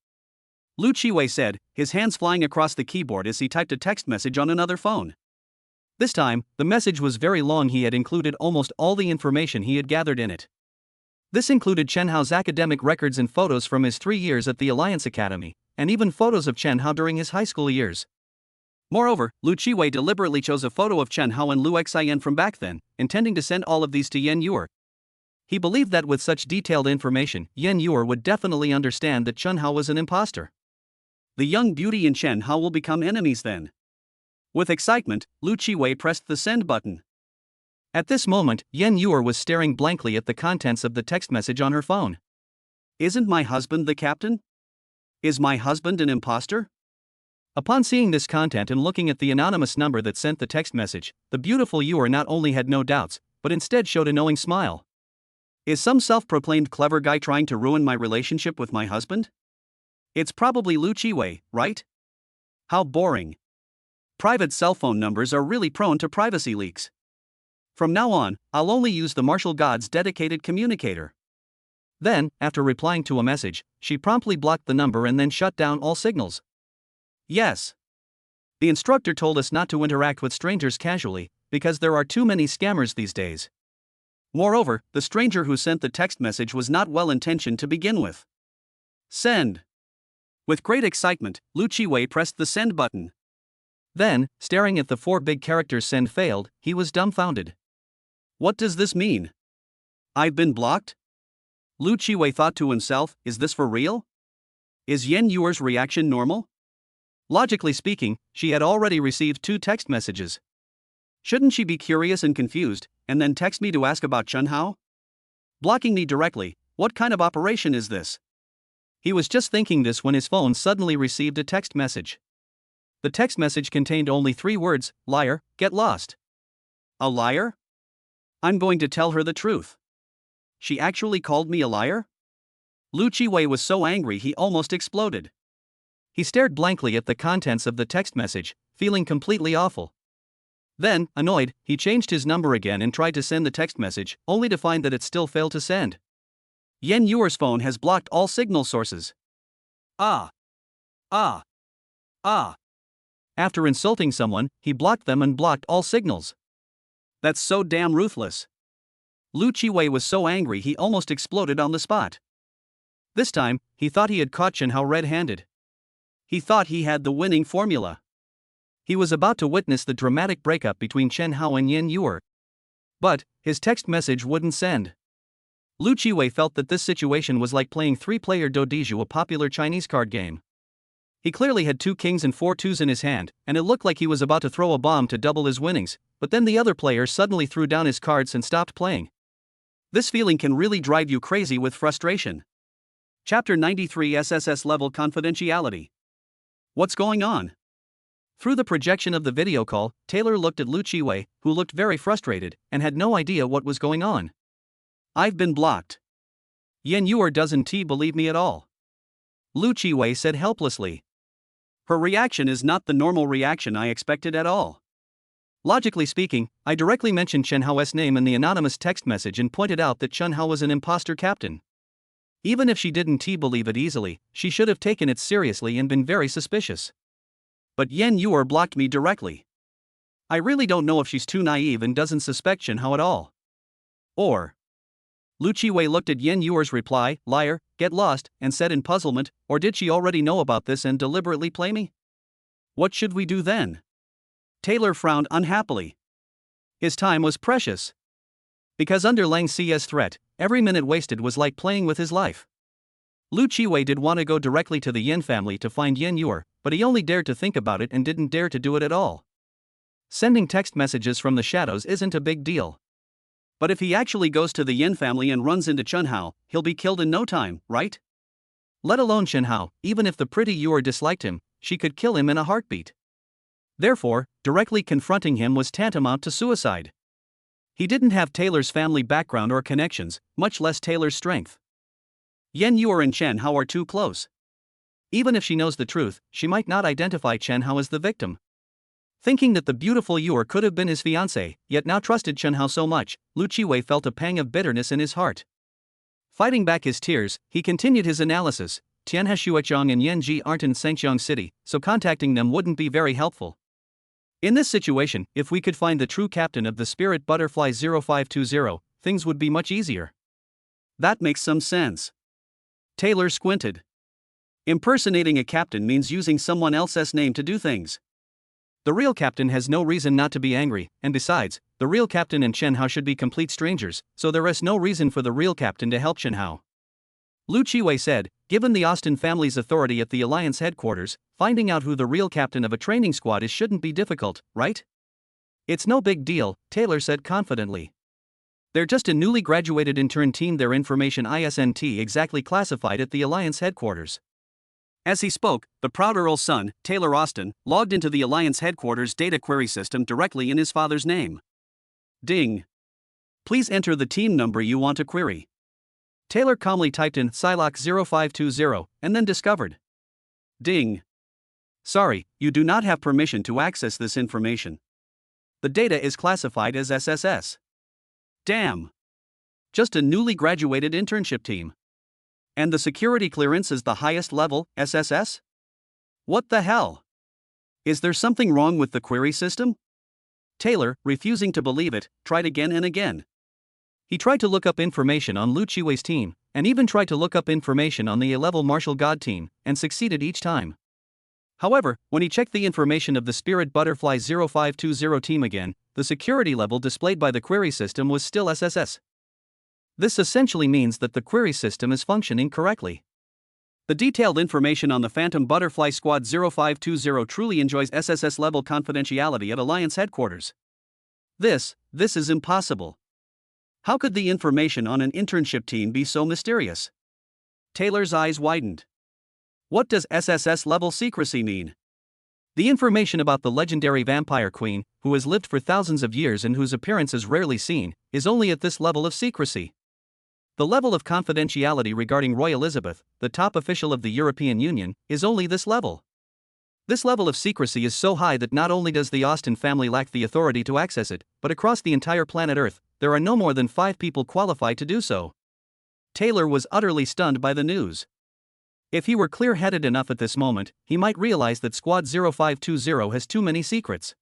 Lu Qiwei said, his hands flying across the keyboard as he typed a text message on another phone. This time, the message was very long. He had included almost all the information he had gathered in it. This included Chen Hao's academic records and photos from his 3 years at the Alliance Academy, and even photos of Chen Hao during his high school years. Moreover, Lu Qiwei deliberately chose a photo of Chen Hao and Lu Xian from back then, intending to send all of these to Yen Yuer. He believed that with such detailed information, Yen Yuer would definitely understand that Chen Hao was an imposter. The young beauty and Chen Hao will become enemies then. With excitement, Lu Qiwei pressed the send button. At this moment, Yen Yuer was staring blankly at the contents of the text message on her phone. Isn't my husband the captain? Is my husband an imposter? Upon seeing this content and looking at the anonymous number that sent the text message, the beautiful Yuer not only had no doubts, but instead showed a knowing smile. Is some self-proclaimed clever guy trying to ruin my relationship with my husband? It's probably Lu Qiwei, right? How boring. Private cell phone numbers are really prone to privacy leaks. From now on, I'll only use the martial god's dedicated communicator. Then, after replying to a message, she promptly blocked the number and then shut down all signals. Yes. The instructor told us not to interact with strangers casually, because there are too many scammers these days. Moreover, the stranger who sent the text message was not well-intentioned to begin with. Send. With great excitement, Lu Qiwei pressed the send button. Then, staring at the 4 big characters send failed, he was dumbfounded. What does this mean? I've been blocked? Lu Qiwei thought to himself, is this for real? Is Yen Yuer's reaction normal? Logically speaking, she had already received 2 text messages. Shouldn't she be curious and confused, and then text me to ask about Chen Hao? Blocking me directly, what kind of operation is this? He was just thinking this when his phone suddenly received a text message. The text message contained only 3 words, liar, get lost. A liar? I'm going to tell her the truth. She actually called me a liar? Lu Qiwei was so angry he almost exploded. He stared blankly at the contents of the text message, feeling completely awful. Then, annoyed, he changed his number again and tried to send the text message, only to find that it still failed to send. Yen Yuer's phone has blocked all signal sources. Ah. Ah, After insulting someone, he blocked them and blocked all signals. that's so damn ruthless. Lu Qiwei was so angry he almost exploded on the spot. This time, he thought he had caught Chen Hao red-handed. He thought he had the winning formula. He was about to witness the dramatic breakup between Chen Hao and Yen Yuer. But his text message wouldn't send. Lu Qiwei felt that this situation was like playing three-player Dodiju, a popular Chinese card game. He clearly had 2 kings and 4 twos in his hand, and it looked like he was about to throw a bomb to double his winnings, but then the other player suddenly threw down his cards and stopped playing. This feeling can really drive you crazy with frustration. Chapter 93 SSS Level Confidentiality. What's going on? Through the projection of the video call, Taylor looked at Lu Qiwei, who looked very frustrated and had no idea what was going on. I've been blocked. Yen Yuer doesn't believe me at all, Lu Qiwei said helplessly. Her reaction is not the normal reaction I expected at all. Logically speaking, I directly mentioned Chen Hao's name in the anonymous text message and pointed out that Chen Hao was an imposter captain. Even if she didn't believe it easily, she should have taken it seriously and been very suspicious. But Yen Yuer blocked me directly. I really don't know if she's too naive and doesn't suspect Chen Hao at all. Or Lu Qiwei looked at Yen Yuer's reply, liar, get lost, and said in puzzlement, or did she already know about this and deliberately play me? What should we do then? Taylor frowned unhappily. His time was precious. Because under Lang Xi's threat, every minute wasted was like playing with his life. Lu Qiwei did want to go directly to the Yen family to find Yen Yuer, but he only dared to think about it and didn't dare to do it at all. Sending text messages from the shadows isn't a big deal. But if he actually goes to the Yen family and runs into Chen Hao, he'll be killed in no time, right? Let alone Chen Hao, even if the pretty Yuer disliked him, she could kill him in a heartbeat. Therefore, directly confronting him was tantamount to suicide. He didn't have Taylor's family background or connections, much less Taylor's strength. Yen Yuer and Chen Hao are too close. Even if she knows the truth, she might not identify Chen Hao as the victim. Thinking that the beautiful Yuer could have been his fiancée, yet now trusted Chen Hao so much, Lu Qiwei felt a pang of bitterness in his heart. Fighting back his tears, he continued his analysis. Tianheshuachang and Yanji aren't in Sengxiang City, so contacting them wouldn't be very helpful. In this situation, if we could find the true captain of the Spirit Butterfly 0520, things would be much easier. That makes some sense. Taylor squinted. Impersonating a captain means using someone else's name to do things. The real captain has no reason not to be angry, and besides, the real captain and Chen Hao should be complete strangers, so there is no reason for the real captain to help Chen Hao. Lu Qiwei said, given the Austin family's authority at the Alliance headquarters, finding out who the real captain of a training squad is shouldn't be difficult, right? It's no big deal, Taylor said confidently. They're just a newly graduated intern team, their information isn't exactly classified at the Alliance headquarters. As he spoke, the proud Earl's son, Taylor Austin, logged into the Alliance headquarters data query system directly in his father's name. Ding. Please enter the team number you want to query. Taylor calmly typed in Psylocke 0520 and then discovered. Ding. Sorry, you do not have permission to access this information. The data is classified as SSS. Damn. Just a newly graduated internship team. And the security clearance is the highest level, SSS? What the hell? Is there something wrong with the query system? Taylor, refusing to believe it, tried again and again. He tried to look up information on Lu Qiwei's team, and even tried to look up information on the A-level Martial God team, and succeeded each time. However, when he checked the information of the Spirit Butterfly 0520 team again, the security level displayed by the query system was still SSS. This essentially means that the query system is functioning correctly. The detailed information on the Phantom Butterfly Squad 0520 truly enjoys SSS level confidentiality at Alliance headquarters. This is impossible. How could the information on an internship team be so mysterious? Taylor's eyes widened. What does SSS level secrecy mean? The information about the legendary vampire queen, who has lived for thousands of years and whose appearance is rarely seen, is only at this level of secrecy. The level of confidentiality regarding Roy Elizabeth, the top official of the European Union, is only this level. This level of secrecy is so high that not only does the Austin family lack the authority to access it, but across the entire planet Earth, there are no more than 5 people qualified to do so. Taylor was utterly stunned by the news. If he were clear-headed enough at this moment, he might realize that Squad 0520 has too many secrets.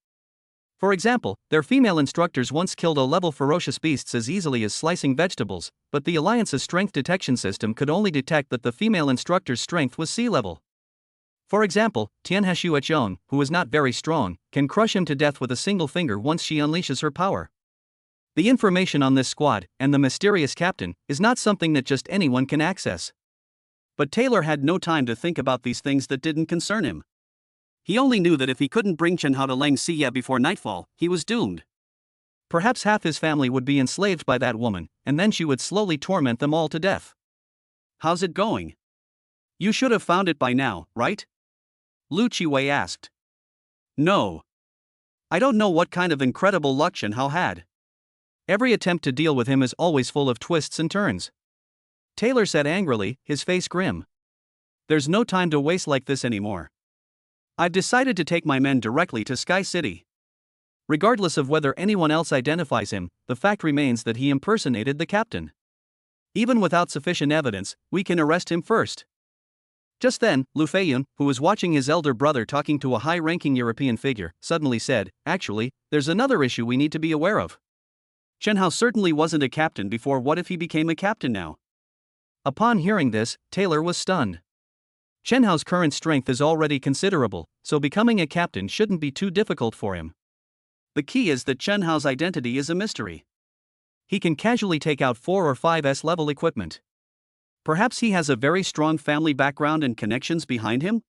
For example, their female instructors once killed a level ferocious beasts as easily as slicing vegetables, but the Alliance's strength detection system could only detect that the female instructor's strength was sea level. For example, Tianheshuechon, who is not very strong, can crush him to death with a single finger once she unleashes her power. The information on this squad, and the mysterious captain, is not something that just anyone can access. But Taylor had no time to think about these things that didn't concern him. He only knew that if he couldn't bring Chen Hao to Lang Xia before nightfall, he was doomed. Perhaps half his family would be enslaved by that woman, and then she would slowly torment them all to death. How's it going? You should have found it by now, right? Lu Qiwei asked. No. I don't know what kind of incredible luck Chen Hao had. Every attempt to deal with him is always full of twists and turns. Taylor said angrily, his face grim. There's no time to waste like this anymore. I've decided to take my men directly to Sky City. Regardless of whether anyone else identifies him, the fact remains that he impersonated the captain. Even without sufficient evidence, we can arrest him first. Just then, Lu Feiyun, who was watching his elder brother talking to a high-ranking European figure, suddenly said, "Actually, there's another issue we need to be aware of. Chen Hao certainly wasn't a captain before. What if he became a captain now?" Upon hearing this, Taylor was stunned. Chen Hao's current strength is already considerable, so becoming a captain shouldn't be too difficult for him. The key is that Chen Hao's identity is a mystery. He can casually take out 4 or 5 S-level equipment. Perhaps he has a very strong family background and connections behind him?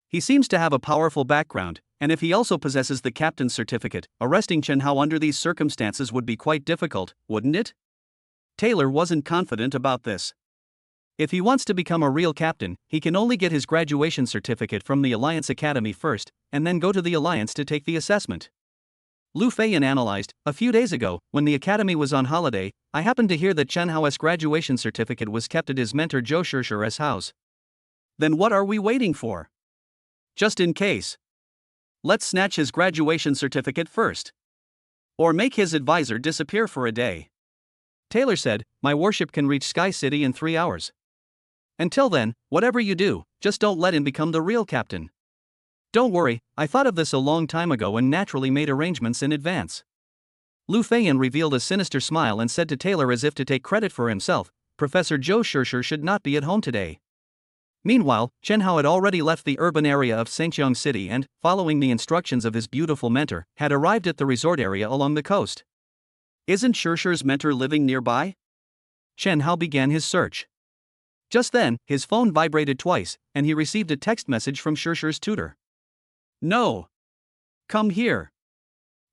He seems to have a powerful background, and if he also possesses the captain's certificate, arresting Chen Hao under these circumstances would be quite difficult, wouldn't it? Taylor wasn't confident about this. If he wants to become a real captain, he can only get his graduation certificate from the Alliance Academy first, and then go to the Alliance to take the assessment. Lu Feiyun analyzed, a few days ago, when the Academy was on holiday, I happened to hear that Chen Hao's graduation certificate was kept at his mentor Zhou Shishir's house. Then what are we waiting for? Just in case. Let's snatch his graduation certificate first. Or make his advisor disappear for a day. Taylor said, my warship can reach Sky City in 3 hours. Until then, whatever you do, just don't let him become the real captain. Don't worry, I thought of this a long time ago and naturally made arrangements in advance. Lu Feiyun revealed a sinister smile and said to Taylor as if to take credit for himself, Professor Zhou Shishir should not be at home today. Meanwhile, Chen Hao had already left the urban area of Sengqiang City and, following the instructions of his beautiful mentor, had arrived at the resort area along the coast. Isn't Shishir's mentor living nearby? Chen Hao began his search. Just then, his phone vibrated twice, and he received a text message from Shishir's tutor. No. Come here.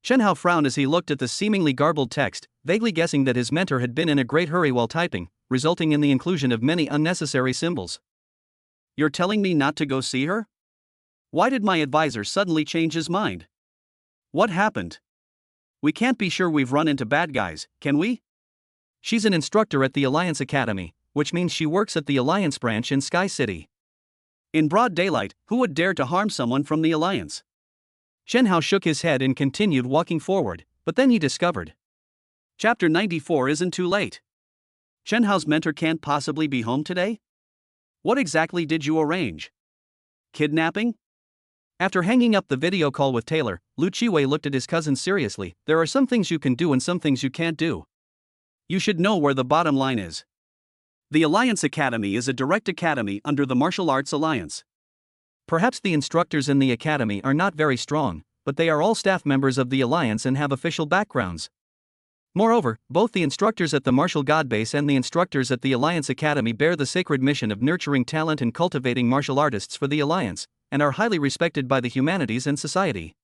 Chen Hao frowned as he looked at the seemingly garbled text, vaguely guessing that his mentor had been in a great hurry while typing, resulting in the inclusion of many unnecessary symbols. You're telling me not to go see her? Why did my advisor suddenly change his mind? What happened? We can't be sure we've run into bad guys, can we? She's an instructor at the Alliance Academy, which means she works at the Alliance branch in Sky City. In broad daylight, who would dare to harm someone from the Alliance? Chen Hao shook his head and continued walking forward, but then he discovered. Chapter 94 isn't too late. Chen Hao's mentor can't possibly be home today? What exactly did you arrange? Kidnapping? After hanging up the video call with Taylor, Lu Qiwei looked at his cousin seriously. There are some things you can do and some things you can't do. You should know where the bottom line is. The Alliance Academy is a direct academy under the Martial Arts Alliance. Perhaps the instructors in the academy are not very strong, but they are all staff members of the Alliance and have official backgrounds. Moreover, both the instructors at the Martial God Base and the instructors at the Alliance Academy bear the sacred mission of nurturing talent and cultivating martial artists for the Alliance, and are highly respected by the humanities and society.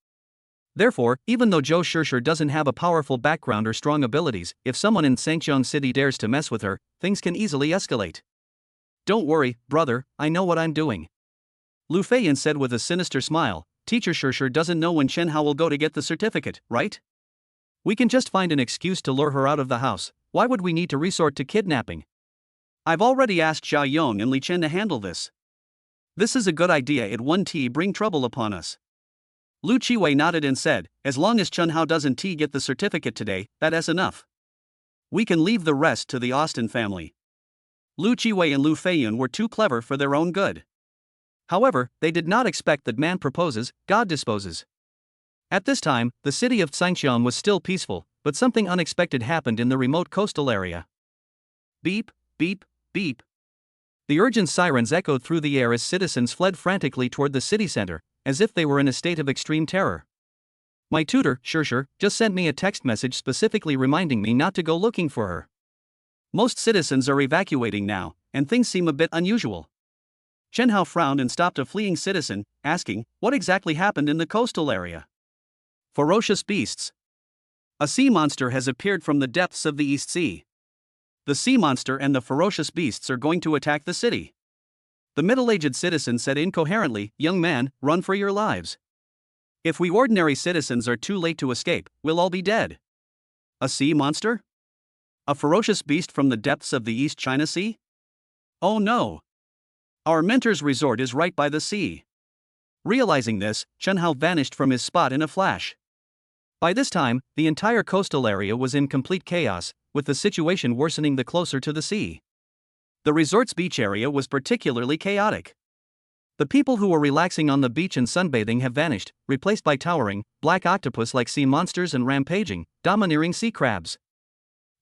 Therefore, even though Zhou Shishir doesn't have a powerful background or strong abilities, if someone in Sengqiang City dares to mess with her, things can easily escalate. Don't worry, brother, I know what I'm doing. Lu Feiyun said with a sinister smile, Teacher Shishir doesn't know when Chen Hao will go to get the certificate, right? We can just find an excuse to lure her out of the house. Why would we need to resort to kidnapping? I've already asked Xia Yong and Li Chen to handle this. This is a good idea. It won't bring trouble upon us. Lu Qiwei nodded and said, as long as Chen Hao doesn't get the certificate today, that is enough. We can leave the rest to the Austin family. Lu Qiwei and Lu Feiyun were too clever for their own good. However, they did not expect that man proposes, God disposes. At this time, the city of Tsangxian was still peaceful, but something unexpected happened in the remote coastal area. Beep, beep, beep. The urgent sirens echoed through the air as citizens fled frantically toward the city center, as if they were in a state of extreme terror. My tutor, Shirshir, just sent me a text message specifically reminding me not to go looking for her. Most citizens are evacuating now, and things seem a bit unusual. Chen Hao frowned and stopped a fleeing citizen, asking, what exactly happened in the coastal area? Ferocious beasts. A sea monster has appeared from the depths of the East Sea. The sea monster and the ferocious beasts are going to attack the city. The middle-aged citizen said incoherently, young man, run for your lives. If we ordinary citizens are too late to escape, we'll all be dead. A sea monster? A ferocious beast from the depths of the East China Sea? Oh no! Our mentor's resort is right by the sea. Realizing this, Chen Hao vanished from his spot in a flash. By this time, the entire coastal area was in complete chaos, with the situation worsening the closer to the sea. The resort's beach area was particularly chaotic. The people who were relaxing on the beach and sunbathing have vanished, replaced by towering, black octopus-like sea monsters and rampaging, domineering sea crabs.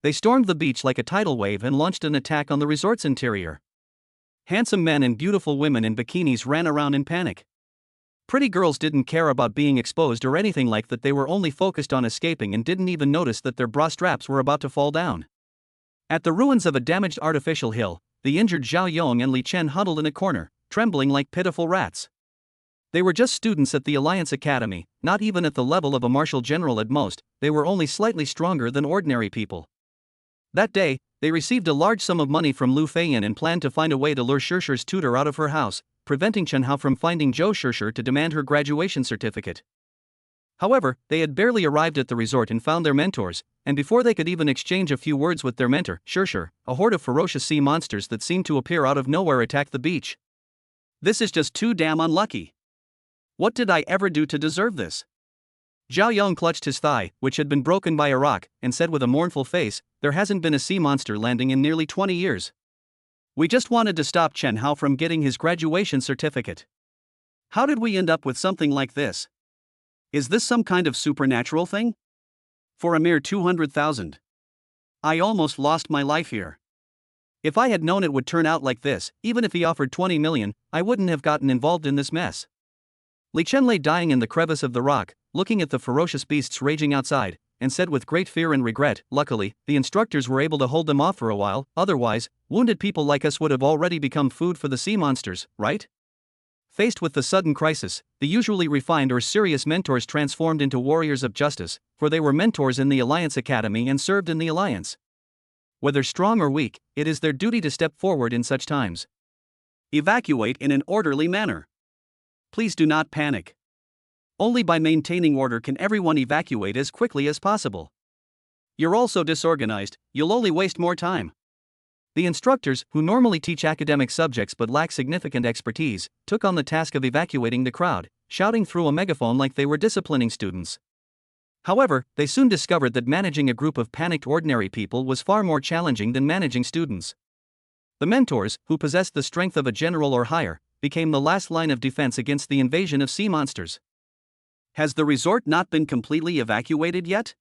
They stormed the beach like a tidal wave and launched an attack on the resort's interior. Handsome men and beautiful women in bikinis ran around in panic. Pretty girls didn't care about being exposed or anything like that, they were only focused on escaping and didn't even notice that their bra straps were about to fall down. At the ruins of a damaged artificial hill, the injured Zhao Yong and Li Chen huddled in a corner, trembling like pitiful rats. They were just students at the Alliance Academy, not even at the level of a marshal general at most, they were only slightly stronger than ordinary people. That day, they received a large sum of money from Lu Feiyun and planned to find a way to lure Shirshir's tutor out of her house, preventing Chen Hao from finding Zhou Shirshir to demand her graduation certificate. However, they had barely arrived at the resort and found their mentors, and before they could even exchange a few words with their mentor, Shirshir, a horde of ferocious sea monsters that seemed to appear out of nowhere attacked the beach. This is just too damn unlucky. What did I ever do to deserve this? Zhao Yong clutched his thigh, which had been broken by a rock, and said with a mournful face, there hasn't been a sea monster landing in nearly 20 years. We just wanted to stop Chen Hao from getting his graduation certificate. How did we end up with something like this? Is this some kind of supernatural thing? For a mere 200,000. I almost lost my life here. If I had known it would turn out like this, even if he offered 20 million, I wouldn't have gotten involved in this mess. Li Chen lay dying in the crevice of the rock, looking at the ferocious beasts raging outside, and said with great fear and regret, luckily, the instructors were able to hold them off for a while, otherwise, wounded people like us would have already become food for the sea monsters, right? Faced with the sudden crisis, the usually refined or serious mentors transformed into warriors of justice, for they were mentors in the Alliance Academy and served in the Alliance. Whether strong or weak, it is their duty to step forward in such times. Evacuate in an orderly manner. Please do not panic. Only by maintaining order can everyone evacuate as quickly as possible. You're all so disorganized, you'll only waste more time. The instructors, who normally teach academic subjects but lack significant expertise, took on the task of evacuating the crowd, shouting through a megaphone like they were disciplining students. However, they soon discovered that managing a group of panicked ordinary people was far more challenging than managing students. The mentors, who possessed the strength of a general or higher, became the last line of defense against the invasion of sea monsters. Has the resort not been completely evacuated yet?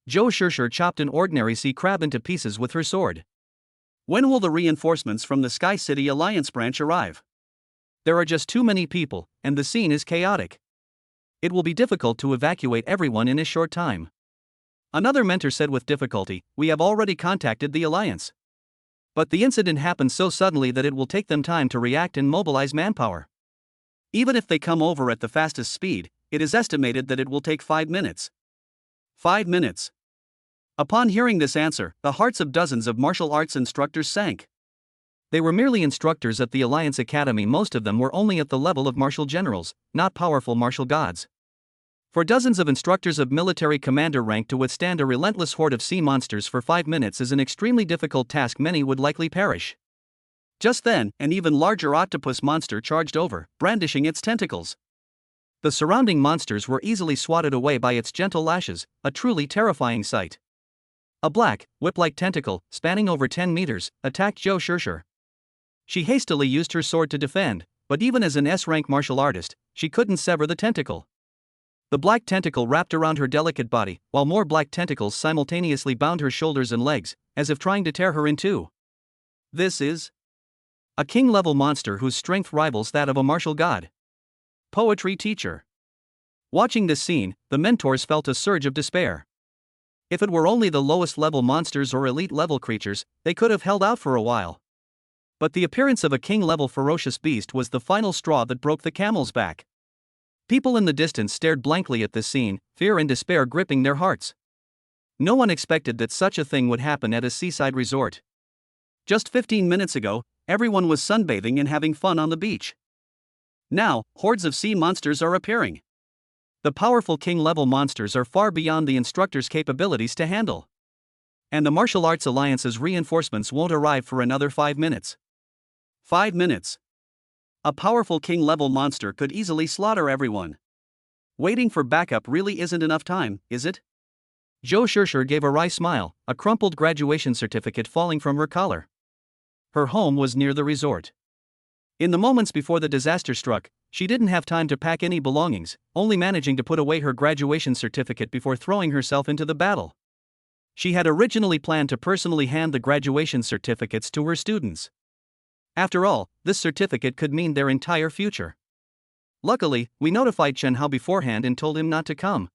Zhou Shirshir chopped an ordinary sea crab into pieces with her sword. When will the reinforcements from the Sky City Alliance branch arrive? There are just too many people, and the scene is chaotic. It will be difficult to evacuate everyone in a short time. Another mentor said with difficulty, we have already contacted the Alliance. But the incident happened so suddenly that it will take them time to react and mobilize manpower. Even if they come over at the fastest speed, it is estimated that it will take 5 minutes. 5 minutes. Upon hearing this answer, the hearts of dozens of martial arts instructors sank. They were merely instructors at the Alliance Academy, most of them were only at the level of martial generals, not powerful martial gods. For dozens of instructors of military commander rank to withstand a relentless horde of sea monsters for 5 minutes is an extremely difficult task, many would likely perish. Just then, an even larger octopus monster charged over, brandishing its tentacles. The surrounding monsters were easily swatted away by its gentle lashes, a truly terrifying sight. A black, whip-like tentacle, spanning over 10 meters, attacked Zhou Shishir. She hastily used her sword to defend, but even as an S-rank martial artist, she couldn't sever the tentacle. The black tentacle wrapped around her delicate body, while more black tentacles simultaneously bound her shoulders and legs, as if trying to tear her in two. This is a king-level monster whose strength rivals that of a martial god. Poetry teacher. Watching this scene, the mentors felt a surge of despair. If it were only the lowest-level monsters or elite-level creatures, they could have held out for a while. But the appearance of a king-level ferocious beast was the final straw that broke the camel's back. People in the distance stared blankly at this scene, fear and despair gripping their hearts. No one expected that such a thing would happen at a seaside resort. Just 15 minutes ago, everyone was sunbathing and having fun on the beach. Now, hordes of sea monsters are appearing. The powerful king-level monsters are far beyond the instructor's capabilities to handle. And the Martial Arts Alliance's reinforcements won't arrive for another 5 minutes. 5 minutes. A powerful king-level monster could easily slaughter everyone. Waiting for backup really isn't enough time, is it? Zhou Shishir gave a wry smile, a crumpled graduation certificate falling from her collar. Her home was near the resort. In the moments before the disaster struck, she didn't have time to pack any belongings, only managing to put away her graduation certificate before throwing herself into the battle. She had originally planned to personally hand the graduation certificates to her students. After all, this certificate could mean their entire future. Luckily, we notified Chen Hao beforehand and told him not to come.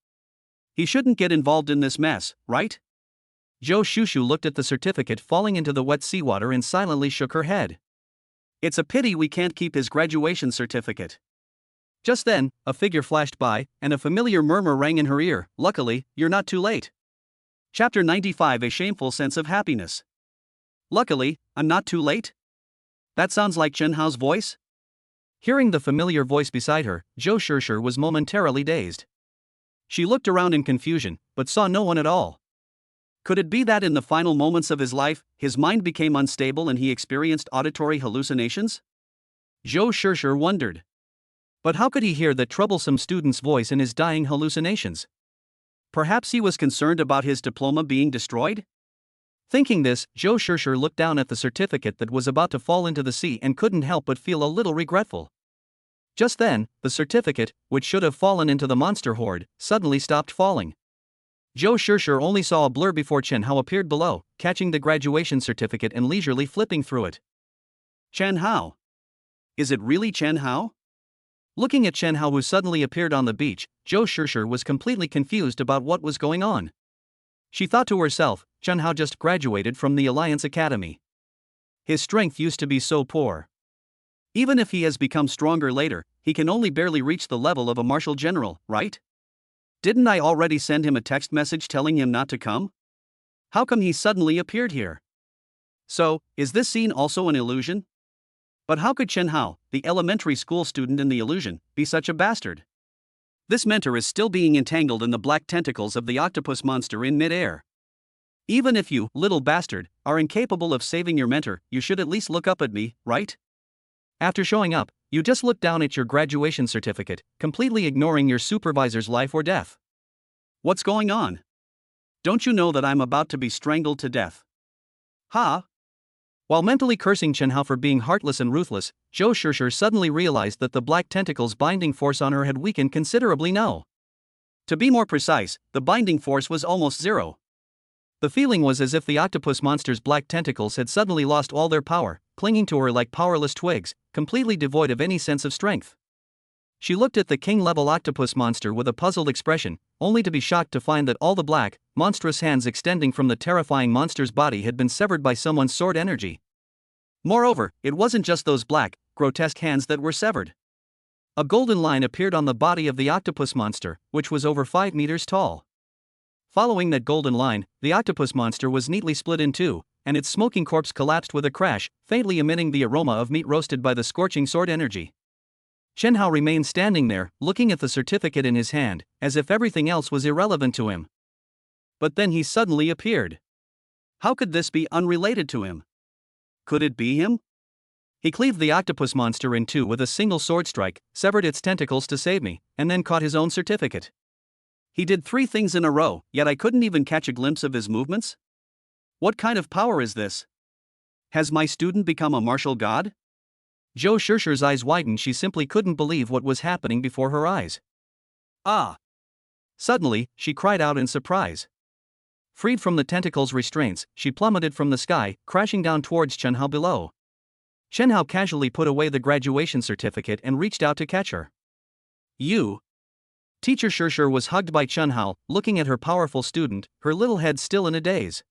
He shouldn't get involved in this mess, right? Zhou Shushu looked at the certificate falling into the wet seawater and silently shook her head. It's a pity we can't keep his graduation certificate. Just then, a figure flashed by, and a familiar murmur rang in her ear. Luckily, you're not too late. Chapter 95. A shameful sense of happiness. Luckily, I'm not too late? That sounds like Chen Hao's voice? Hearing the familiar voice beside her, Zhou Shishir was momentarily dazed. She looked around in confusion, but saw no one at all. Could it be that in the final moments of his life, his mind became unstable and he experienced auditory hallucinations? Zhou Shishir wondered. But how could he hear that troublesome student's voice in his dying hallucinations? Perhaps he was concerned about his diploma being destroyed? Thinking this, Zhou Shishir looked down at the certificate that was about to fall into the sea and couldn't help but feel a little regretful. Just then, the certificate, which should have fallen into the monster horde, suddenly stopped falling. Zhou Shishir only saw a blur before Chen Hao appeared below, catching the graduation certificate and leisurely flipping through it. Chen Hao? Is it really Chen Hao? Looking at Chen Hao, who suddenly appeared on the beach, Zhou Shishir was completely confused about what was going on. She thought to herself, Chen Hao just graduated from the Alliance Academy. His strength used to be so poor. Even if he has become stronger later, he can only barely reach the level of a martial general, right? Didn't I already send him a text message telling him not to come? How come he suddenly appeared here? So, is this scene also an illusion? But how could Chen Hao, the elementary school student in the illusion, be such a bastard? This mentor is still being entangled in the black tentacles of the octopus monster in mid-air. Even if you, little bastard, are incapable of saving your mentor, you should at least look up at me, right? After showing up, you just look down at your graduation certificate, completely ignoring your supervisor's life or death. What's going on? Don't you know that I'm about to be strangled to death? Ha! While mentally cursing Chen Hao for being heartless and ruthless, Zhou Shishir suddenly realized that the black tentacle's binding force on her had weakened considerably. To be more precise, the binding force was almost zero. The feeling was as if the octopus monster's black tentacles had suddenly lost all their power, clinging to her like powerless twigs, completely devoid of any sense of strength. She looked at the king-level octopus monster with a puzzled expression, only to be shocked to find that all the black, monstrous hands extending from the terrifying monster's body had been severed by someone's sword energy. Moreover, it wasn't just those black, grotesque hands that were severed. A golden line appeared on the body of the octopus monster, which was over 5 meters tall. Following that golden line, the octopus monster was neatly split in two, and its smoking corpse collapsed with a crash, faintly emitting the aroma of meat roasted by the scorching sword energy. Chen Hao remained standing there, looking at the certificate in his hand, as if everything else was irrelevant to him. But then he suddenly appeared. How could this be unrelated to him? Could it be him? He cleaved the octopus monster in two with a single sword strike, severed its tentacles to save me, and then caught his own certificate. He did 3 things in a row, yet I couldn't even catch a glimpse of his movements? What kind of power is this? Has my student become a martial god? Zhou Shusher's eyes widened. She simply couldn't believe what was happening before her eyes. Ah! Suddenly, she cried out in surprise. Freed from the tentacle's restraints, she plummeted from the sky, crashing down towards Chen Hao below. Chen Hao casually put away the graduation certificate and reached out to catch her. You! Teacher Shusher was hugged by Chen Hao, looking at her powerful student, her little head still in a daze.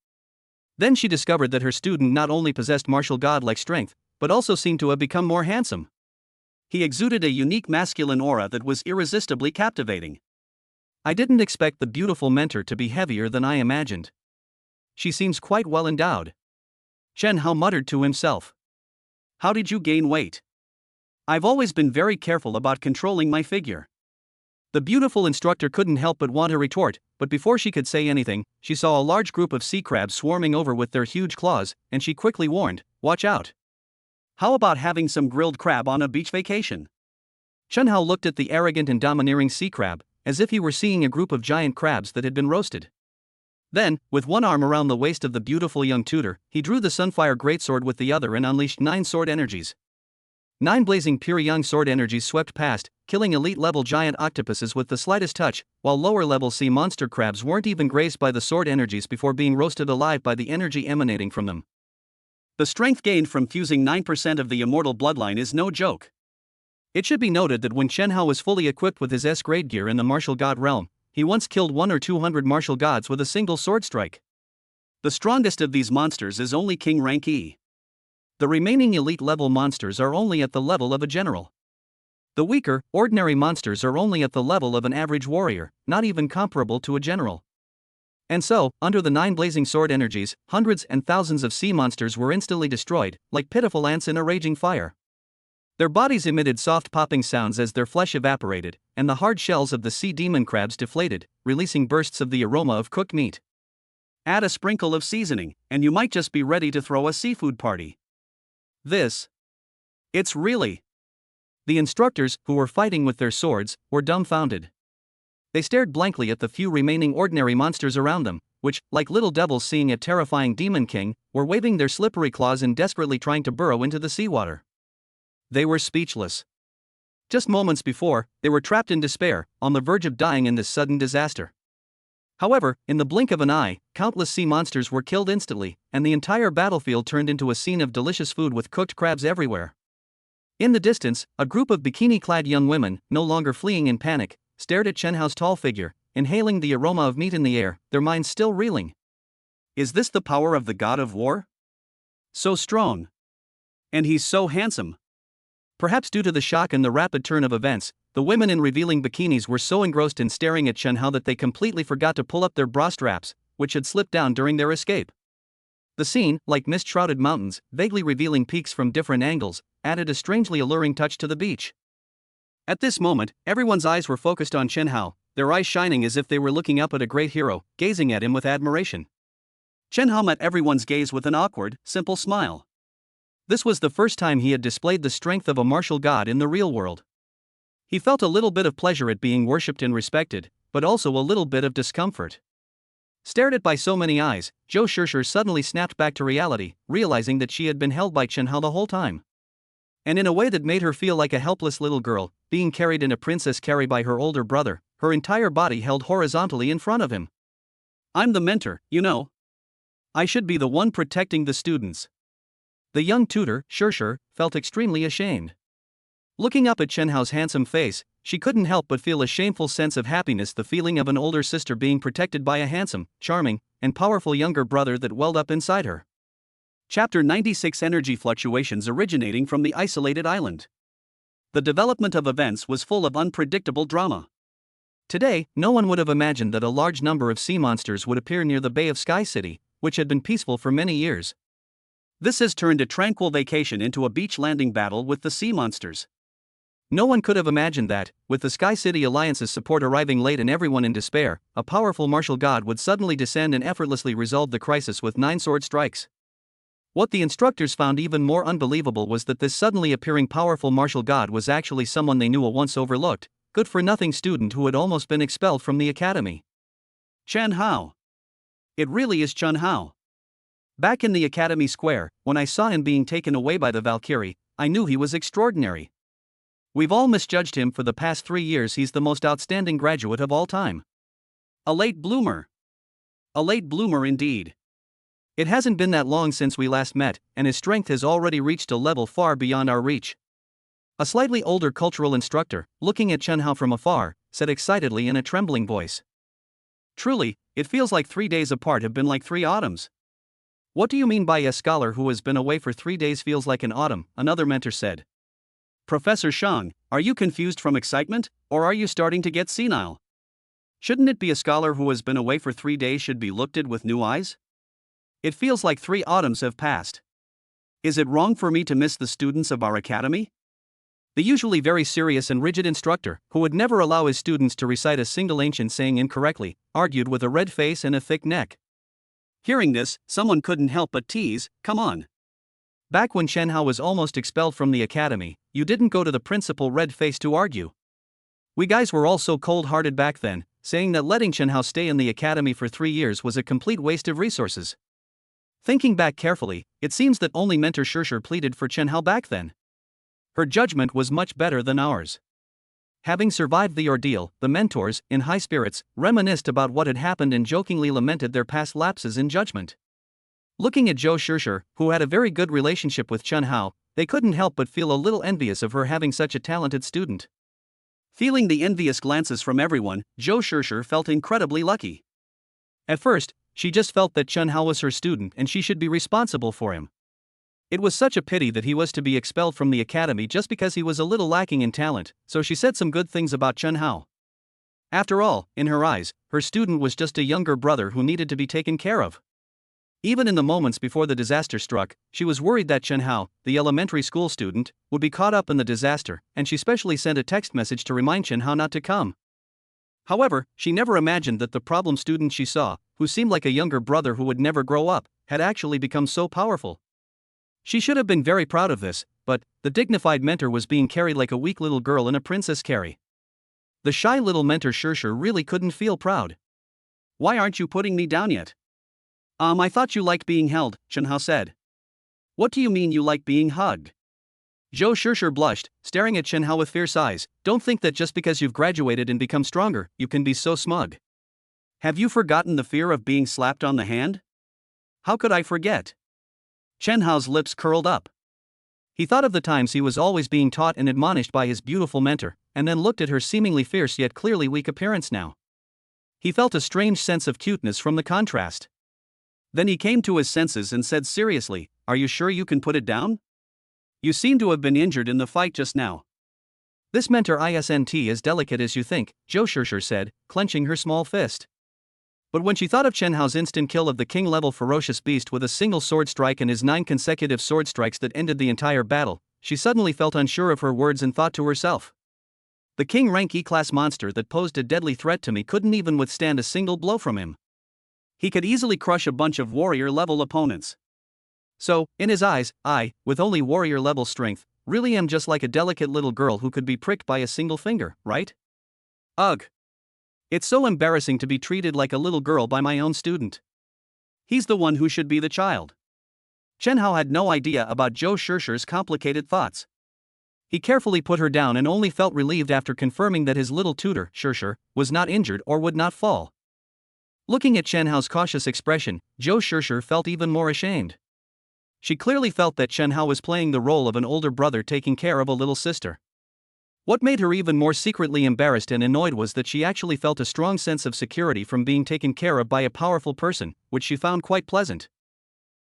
Then she discovered that her student not only possessed martial god-like strength, but also seemed to have become more handsome. He exuded a unique masculine aura that was irresistibly captivating. I didn't expect the beautiful mentor to be heavier than I imagined. She seems quite well endowed. Chen Hao muttered to himself. How did you gain weight? I've always been very careful about controlling my figure. The beautiful instructor couldn't help but want to retort, but before she could say anything, she saw a large group of sea crabs swarming over with their huge claws, and she quickly warned, "Watch out. How about having some grilled crab on a beach vacation?" Chen Hao looked at the arrogant and domineering sea crab, as if he were seeing a group of giant crabs that had been roasted. Then, with one arm around the waist of the beautiful young tutor, he drew the Sunfire Greatsword with the other and unleashed 9 sword energies. 9 blazing pure young sword energies swept past, killing elite-level giant octopuses with the slightest touch, while lower-level sea monster crabs weren't even grazed by the sword energies before being roasted alive by the energy emanating from them. The strength gained from fusing 9% of the immortal bloodline is no joke. It should be noted that when Chen Hao was fully equipped with his S-grade gear in the martial god realm, he once killed 100 or 200 martial gods with a single sword strike. The strongest of these monsters is only King rank E. The remaining elite-level monsters are only at the level of a general. The weaker, ordinary monsters are only at the level of an average warrior, not even comparable to a general. And so, under the 9 blazing sword energies, hundreds and thousands of sea monsters were instantly destroyed, like pitiful ants in a raging fire. Their bodies emitted soft popping sounds as their flesh evaporated, and the hard shells of the sea demon crabs deflated, releasing bursts of the aroma of cooked meat. Add a sprinkle of seasoning, and you might just be ready to throw a seafood party. It's really... The instructors, who were fighting with their swords, were dumbfounded. They stared blankly at the few remaining ordinary monsters around them, which, like little devils seeing a terrifying demon king, were waving their slippery claws and desperately trying to burrow into the seawater. They were speechless. Just moments before, they were trapped in despair, on the verge of dying in this sudden disaster. However, in the blink of an eye, countless sea monsters were killed instantly, and the entire battlefield turned into a scene of delicious food with cooked crabs everywhere. In the distance, a group of bikini-clad young women, no longer fleeing in panic, stared at Chen Hao's tall figure, inhaling the aroma of meat in the air, their minds still reeling. Is this the power of the god of war? So strong. And he's so handsome. Perhaps due to the shock and the rapid turn of events, the women in revealing bikinis were so engrossed in staring at Chen Hao that they completely forgot to pull up their bra straps, which had slipped down during their escape. The scene, like mist-shrouded mountains, vaguely revealing peaks from different angles, added a strangely alluring touch to the beach. At this moment, everyone's eyes were focused on Chen Hao, their eyes shining as if they were looking up at a great hero, gazing at him with admiration. Chen Hao met everyone's gaze with an awkward, simple smile. This was the first time he had displayed the strength of a martial god in the real world. He felt a little bit of pleasure at being worshipped and respected, but also a little bit of discomfort. Stared at by so many eyes, Zhou Shusher suddenly snapped back to reality, realizing that she had been held by Chen Hao the whole time. And in a way that made her feel like a helpless little girl, being carried in a princess carry by her older brother, her entire body held horizontally in front of him. I'm the mentor, you know. I should be the one protecting the students. The young tutor, Shusher, felt extremely ashamed. Looking up at Chen Hao's handsome face, she couldn't help but feel a shameful sense of happiness, the feeling of an older sister being protected by a handsome, charming, and powerful younger brother that welled up inside her. Chapter 96: Energy Fluctuations Originating from the Isolated Island. The development of events was full of unpredictable drama. Today, no one would have imagined that a large number of sea monsters would appear near the Bay of Sky City, which had been peaceful for many years. This has turned a tranquil vacation into a beach landing battle with the sea monsters. No one could have imagined that, with the Sky City Alliance's support arriving late and everyone in despair, a powerful martial god would suddenly descend and effortlessly resolve the crisis with 9 sword strikes. What the instructors found even more unbelievable was that this suddenly appearing powerful martial god was actually someone they knew, a once overlooked, good-for-nothing student who had almost been expelled from the academy. Chen Hao. It really is Chen Hao. Back in the Academy Square, when I saw him being taken away by the Valkyrie, I knew he was extraordinary. We've all misjudged him for the past 3 years. He's the most outstanding graduate of all time. A late bloomer. A late bloomer indeed. It hasn't been that long since we last met, and his strength has already reached a level far beyond our reach. A slightly older cultural instructor, looking at Chen Hao from afar, said excitedly in a trembling voice. Truly, it feels like 3 days apart have been like 3 autumns. What do you mean by a scholar who has been away for 3 days feels like an autumn? Another mentor said. Professor Shang, are you confused from excitement, or are you starting to get senile? Shouldn't it be a scholar who has been away for 3 days should be looked at with new eyes? It feels like 3 autumns have passed. Is it wrong for me to miss the students of our academy? The usually very serious and rigid instructor, who would never allow his students to recite a single ancient saying incorrectly, argued with a red face and a thick neck. Hearing this, someone couldn't help but tease, come on. Back when Chen Hao was almost expelled from the academy, you didn't go to the principal red face to argue. We guys were all so cold-hearted back then, saying that letting Chen Hao stay in the academy for 3 years was a complete waste of resources. Thinking back carefully, it seems that only Mentor Shishir pleaded for Chen Hao back then. Her judgment was much better than ours. Having survived the ordeal, the mentors, in high spirits, reminisced about what had happened and jokingly lamented their past lapses in judgment. Looking at Zhou Shishir, who had a very good relationship with Chen Hao, they couldn't help but feel a little envious of her having such a talented student. Feeling the envious glances from everyone, Zhou Shishir felt incredibly lucky. At first, she just felt that Chen Hao was her student and she should be responsible for him. It was such a pity that he was to be expelled from the academy just because he was a little lacking in talent, so she said some good things about Chen Hao. After all, in her eyes, her student was just a younger brother who needed to be taken care of. Even in the moments before the disaster struck, she was worried that Chen Hao, the elementary school student, would be caught up in the disaster, and she specially sent a text message to remind Chen Hao not to come. However, she never imagined that the problem student she saw, who seemed like a younger brother who would never grow up, had actually become so powerful. She should have been very proud of this, but the dignified mentor was being carried like a weak little girl in a princess carry. The shy little mentor Shishir really couldn't feel proud. Why aren't you putting me down yet? I thought you liked being held, Chen Hao said. What do you mean you like being hugged? Zhou Shishir blushed, staring at Chen Hao with fierce eyes. Don't think that just because you've graduated and become stronger, you can be so smug. Have you forgotten the fear of being slapped on the hand? How could I forget? Chen Hao's lips curled up. He thought of the times he was always being taught and admonished by his beautiful mentor, and then looked at her seemingly fierce yet clearly weak appearance now. He felt a strange sense of cuteness from the contrast. Then he came to his senses and said seriously, "Are you sure you can put it down? You seem to have been injured in the fight just now." This mentor isn't as delicate as you think, Zhou Shishir said, clenching her small fist. But when she thought of Chen Hao's instant kill of the king-level ferocious beast with a single sword strike and his 9 consecutive sword strikes that ended the entire battle, she suddenly felt unsure of her words and thought to herself. The king-rank E-class monster that posed a deadly threat to me couldn't even withstand a single blow from him. He could easily crush a bunch of warrior-level opponents. So, in his eyes, I, with only warrior-level strength, really am just like a delicate little girl who could be pricked by a single finger, right? Ugh. It's so embarrassing to be treated like a little girl by my own student. He's the one who should be the child. Chen Hao had no idea about Zhou Shishir's complicated thoughts. He carefully put her down and only felt relieved after confirming that his little tutor, Shishir, was not injured or would not fall. Looking at Chen Hao's cautious expression, Zhou Shishir felt even more ashamed. She clearly felt that Chen Hao was playing the role of an older brother taking care of a little sister. What made her even more secretly embarrassed and annoyed was that she actually felt a strong sense of security from being taken care of by a powerful person, which she found quite pleasant.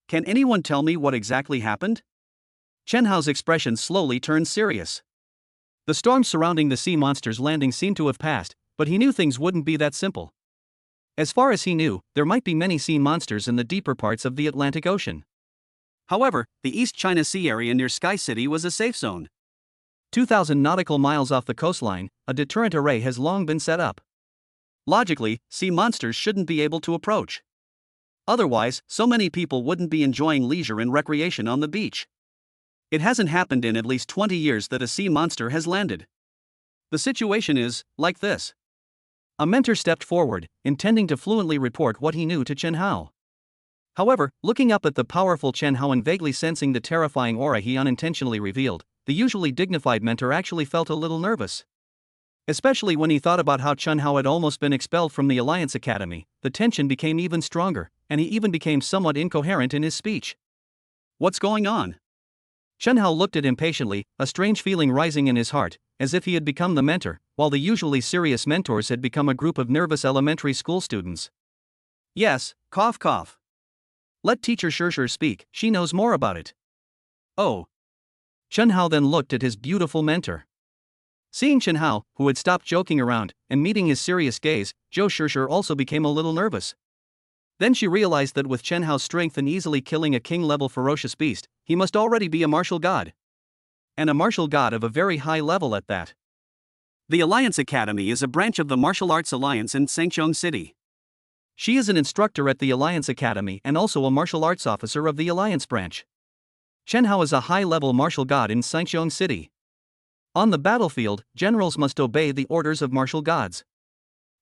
Can anyone tell me what exactly happened? Chen Hao's expression slowly turned serious. The storm surrounding the sea monster's landing seemed to have passed, but he knew things wouldn't be that simple. As far as he knew, there might be many sea monsters in the deeper parts of the Atlantic Ocean. However, the East China Sea area near Sky City was a safe zone. 2,000 nautical miles off the coastline, a deterrent array has long been set up. Logically, sea monsters shouldn't be able to approach. Otherwise, so many people wouldn't be enjoying leisure and recreation on the beach. It hasn't happened in at least 20 years that a sea monster has landed. The situation is like this. A mentor stepped forward, intending to fluently report what he knew to Chen Hao. However, looking up at the powerful Chen Hao and vaguely sensing the terrifying aura he unintentionally revealed, the usually dignified mentor actually felt a little nervous. Especially when he thought about how Chen Hao had almost been expelled from the Alliance Academy, the tension became even stronger, and he even became somewhat incoherent in his speech. What's going on? Chen Hao looked at him patiently, a strange feeling rising in his heart, as if he had become the mentor, while the usually serious mentors had become a group of nervous elementary school students. Yes, cough cough. Let teacher Shirshir speak, she knows more about it. Oh. Chen Hao then looked at his beautiful mentor. Seeing Chen Hao, who had stopped joking around, and meeting his serious gaze, Zhou Shirshir also became a little nervous. Then she realized that with Chen Hao's strength in easily killing a king-level ferocious beast, he must already be a martial god. And a martial god of a very high level at that. The Alliance Academy is a branch of the Martial Arts Alliance in Sangchong City. She is an instructor at the Alliance Academy and also a martial arts officer of the Alliance branch. Chen Hao is a high-level martial god in Sangchong City. On the battlefield, generals must obey the orders of martial gods.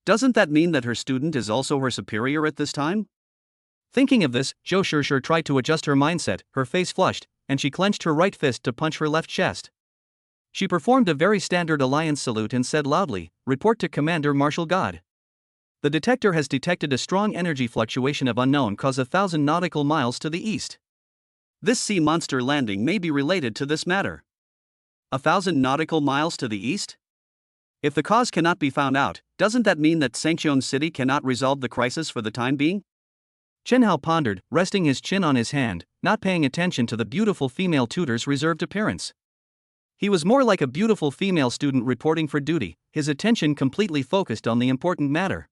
Doesn't that mean that her student is also her superior at this time? Thinking of this, Zhou Shirshir tried to adjust her mindset, her face flushed, and she clenched her right fist to punch her left chest. She performed a very standard alliance salute and said loudly, "Report to Commander Martial God. The detector has detected a strong energy fluctuation of unknown cause 1,000 nautical miles to the east. This sea monster landing may be related to this matter. 1,000 nautical miles to the east? If the cause cannot be found out, doesn't that mean that Sangchong City cannot resolve the crisis for the time being?" Chen Hao pondered, resting his chin on his hand, not paying attention to the beautiful female tutor's reserved appearance. He was more like a beautiful female student reporting for duty, his attention completely focused on the important matter.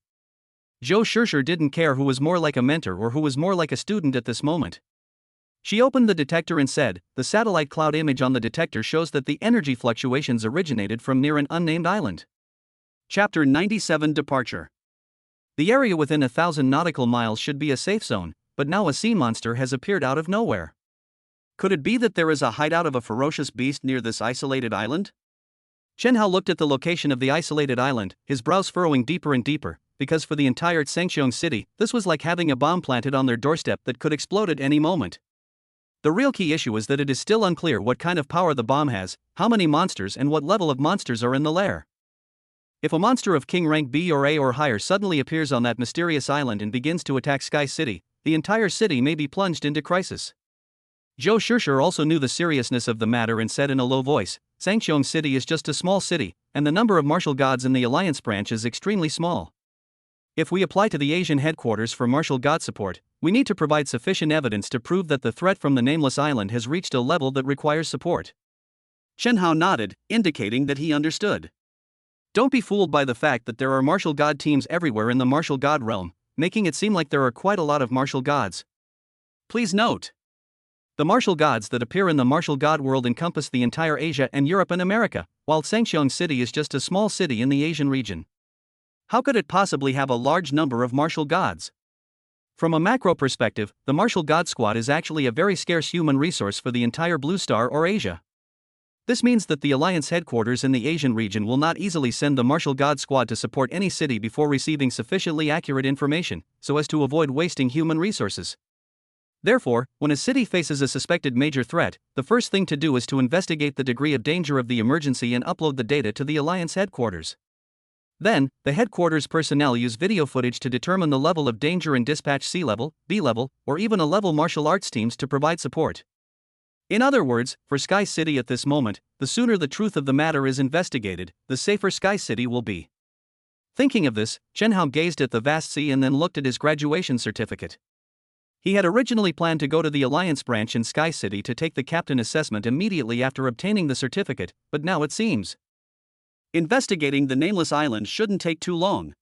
Zhou Shirshir didn't care who was more like a mentor or who was more like a student at this moment. She opened the detector and said, "The satellite cloud image on the detector shows that the energy fluctuations originated from near an unnamed island." Chapter 97 Departure. The area within 1,000 nautical miles should be a safe zone, but now a sea monster has appeared out of nowhere. Could it be that there is a hideout of a ferocious beast near this isolated island? Chen Hao looked at the location of the isolated island, his brows furrowing deeper and deeper, because for the entire Sangchong City, this was like having a bomb planted on their doorstep that could explode at any moment. The real key issue is that it is still unclear what kind of power the bomb has, how many monsters and what level of monsters are in the lair. If a monster of king rank B or A or higher suddenly appears on that mysterious island and begins to attack Sky City, the entire city may be plunged into crisis. Zhou Shirshir also knew the seriousness of the matter and said in a low voice, "Sangchong City is just a small city, and the number of martial gods in the Alliance branch is extremely small. If we apply to the Asian headquarters for martial god support, we need to provide sufficient evidence to prove that the threat from the nameless island has reached a level that requires support." Chen Hao nodded, indicating that he understood. Don't be fooled by the fact that there are martial god teams everywhere in the martial god realm, making it seem like there are quite a lot of martial gods. Please note, the martial gods that appear in the martial god world encompass the entire Asia and Europe and America, while Sangchong City is just a small city in the Asian region. How could it possibly have a large number of martial gods? From a macro perspective, the martial god squad is actually a very scarce human resource for the entire Blue Star or Asia. This means that the Alliance headquarters in the Asian region will not easily send the martial god squad to support any city before receiving sufficiently accurate information, so as to avoid wasting human resources. Therefore, when a city faces a suspected major threat, the first thing to do is to investigate the degree of danger of the emergency and upload the data to the Alliance headquarters. Then, the headquarters personnel use video footage to determine the level of danger and dispatch C-level, B-level, or even A-level martial arts teams to provide support. In other words, for Sky City at this moment, the sooner the truth of the matter is investigated, the safer Sky City will be. Thinking of this, Chen Hao gazed at the vast sea and then looked at his graduation certificate. He had originally planned to go to the Alliance branch in Sky City to take the captain assessment immediately after obtaining the certificate, but now it seems investigating the nameless island shouldn't take too long.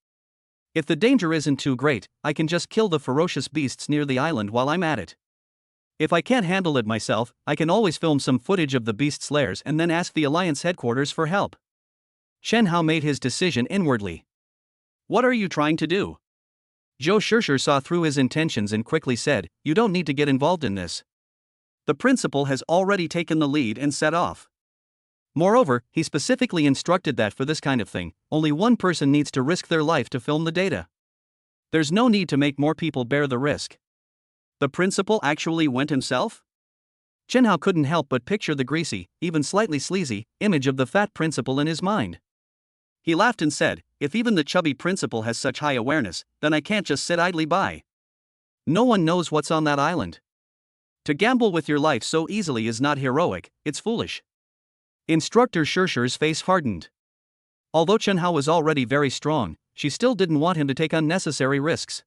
If the danger isn't too great, I can just kill the ferocious beasts near the island while I'm at it. If I can't handle it myself, I can always film some footage of the beasts' lairs and then ask the Alliance headquarters for help. Chen Hao made his decision inwardly. What are you trying to do? Zhou Shirshir saw through his intentions and quickly said, "You don't need to get involved in this. The principal has already taken the lead and set off. Moreover, he specifically instructed that for this kind of thing, only one person needs to risk their life to film the data. There's no need to make more people bear the risk." The principal actually went himself? Chen Hao couldn't help but picture the greasy, even slightly sleazy, image of the fat principal in his mind. He laughed and said, if even the chubby principal has such high awareness, then I can't just sit idly by. No one knows what's on that island. To gamble with your life so easily is not heroic, it's foolish. Instructor Shurshu's face hardened. Although Chen Hao was already very strong, she still didn't want him to take unnecessary risks.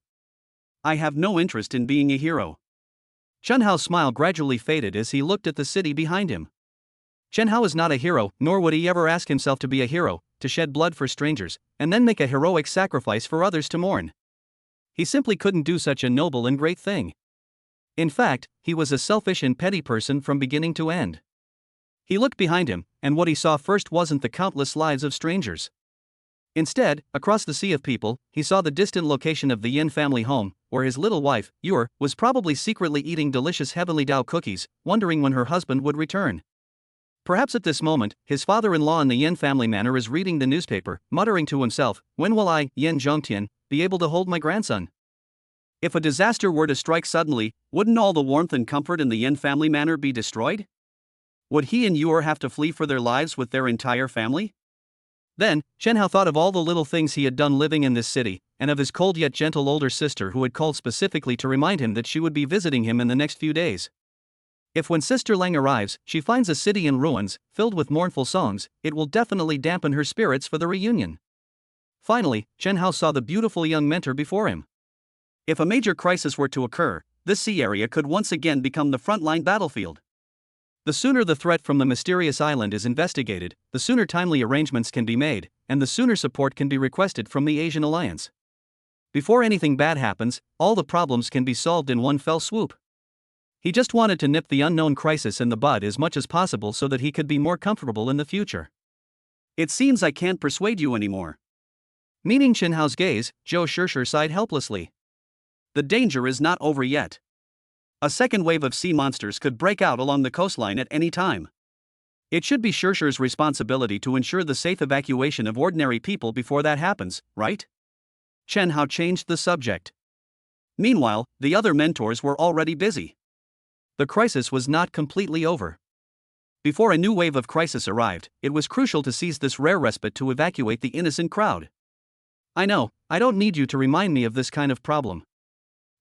I have no interest in being a hero. Chen Hao's smile gradually faded as he looked at the city behind him. Chen Hao is not a hero, nor would he ever ask himself to be a hero, to shed blood for strangers, and then make a heroic sacrifice for others to mourn. He simply couldn't do such a noble and great thing. In fact, he was a selfish and petty person from beginning to end. He looked behind him, and what he saw first wasn't the countless lives of strangers. Instead, across the sea of people, he saw the distant location of the Yin family home, where his little wife, Yur, was probably secretly eating delicious heavenly Dao cookies, wondering when her husband would return. Perhaps at this moment, his father-in-law in the Yin family manor is reading the newspaper, muttering to himself, when will I, Yin Zhongtian, be able to hold my grandson? If a disaster were to strike suddenly, wouldn't all the warmth and comfort in the Yin family manor be destroyed? Would he and Yur have to flee for their lives with their entire family? Then, Chen Hao thought of all the little things he had done living in this city, and of his cold yet gentle older sister who had called specifically to remind him that she would be visiting him in the next few days. If when Sister Lang arrives, she finds a city in ruins, filled with mournful songs, it will definitely dampen her spirits for the reunion. Finally, Chen Hao saw the beautiful young mentor before him. If a major crisis were to occur, this sea area could once again become the frontline battlefield. The sooner the threat from the mysterious island is investigated, the sooner timely arrangements can be made, and the sooner support can be requested from the Asian Alliance. Before anything bad happens, all the problems can be solved in one fell swoop. He just wanted to nip the unknown crisis in the bud as much as possible so that he could be more comfortable in the future. It seems I can't persuade you anymore. Meeting Chen Hao's gaze, Zhou Shishir sighed helplessly. The danger is not over yet. A second wave of sea monsters could break out along the coastline at any time. It should be Shishir's responsibility to ensure the safe evacuation of ordinary people before that happens, right? Chen Hao changed the subject. Meanwhile, the other mentors were already busy. The crisis was not completely over. Before a new wave of crisis arrived, it was crucial to seize this rare respite to evacuate the innocent crowd. I know, I don't need you to remind me of this kind of problem.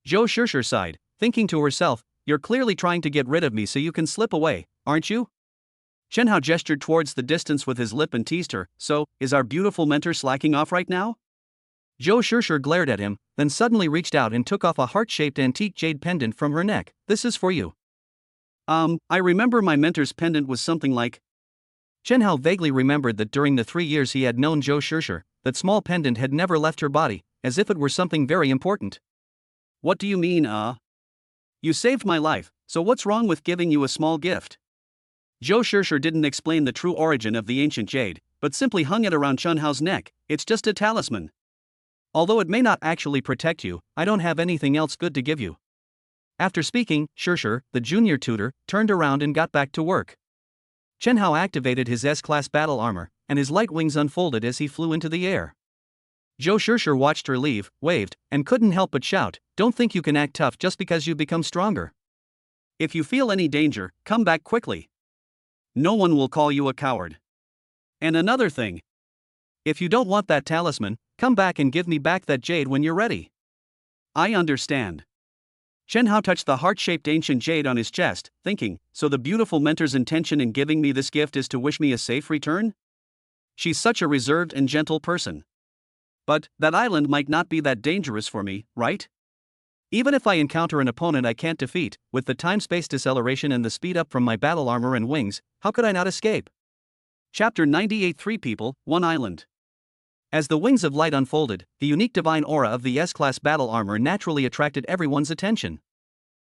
Zhou Shishir sighed, thinking to herself, you're clearly trying to get rid of me so you can slip away, aren't you? Chen Hao gestured towards the distance with his lip and teased her, so, is our beautiful mentor slacking off right now? Zhou Shishir glared at him, then suddenly reached out and took off a heart-shaped antique jade pendant from her neck. This is for you. I remember my mentor's pendant was something like... Chen Hao vaguely remembered that during the 3 years he had known Zhou Shishir, that small pendant had never left her body, as if it were something very important. What do you mean, You saved my life, so what's wrong with giving you a small gift? Zhou Shishir didn't explain the true origin of the ancient jade, but simply hung it around Chen Hao's neck. It's just a talisman. Although it may not actually protect you, I don't have anything else good to give you. After speaking, Shishir, the junior tutor, turned around and got back to work. Chen Hao activated his S-class battle armor, and his light wings unfolded as he flew into the air. Zhou Shishir watched her leave, waved, and couldn't help but shout, don't think you can act tough just because you become stronger. If you feel any danger, come back quickly. No one will call you a coward. And another thing. If you don't want that talisman, come back and give me back that jade when you're ready. I understand. Chen Hao touched the heart-shaped ancient jade on his chest, thinking, so the beautiful mentor's intention in giving me this gift is to wish me a safe return? She's such a reserved and gentle person. But, that island might not be that dangerous for me, right? Even if I encounter an opponent I can't defeat, with the time-space deceleration and the speed up from my battle armor and wings, how could I not escape? Chapter 98 3 People, 1 Island. As the wings of light unfolded, the unique divine aura of the S-class battle armor naturally attracted everyone's attention.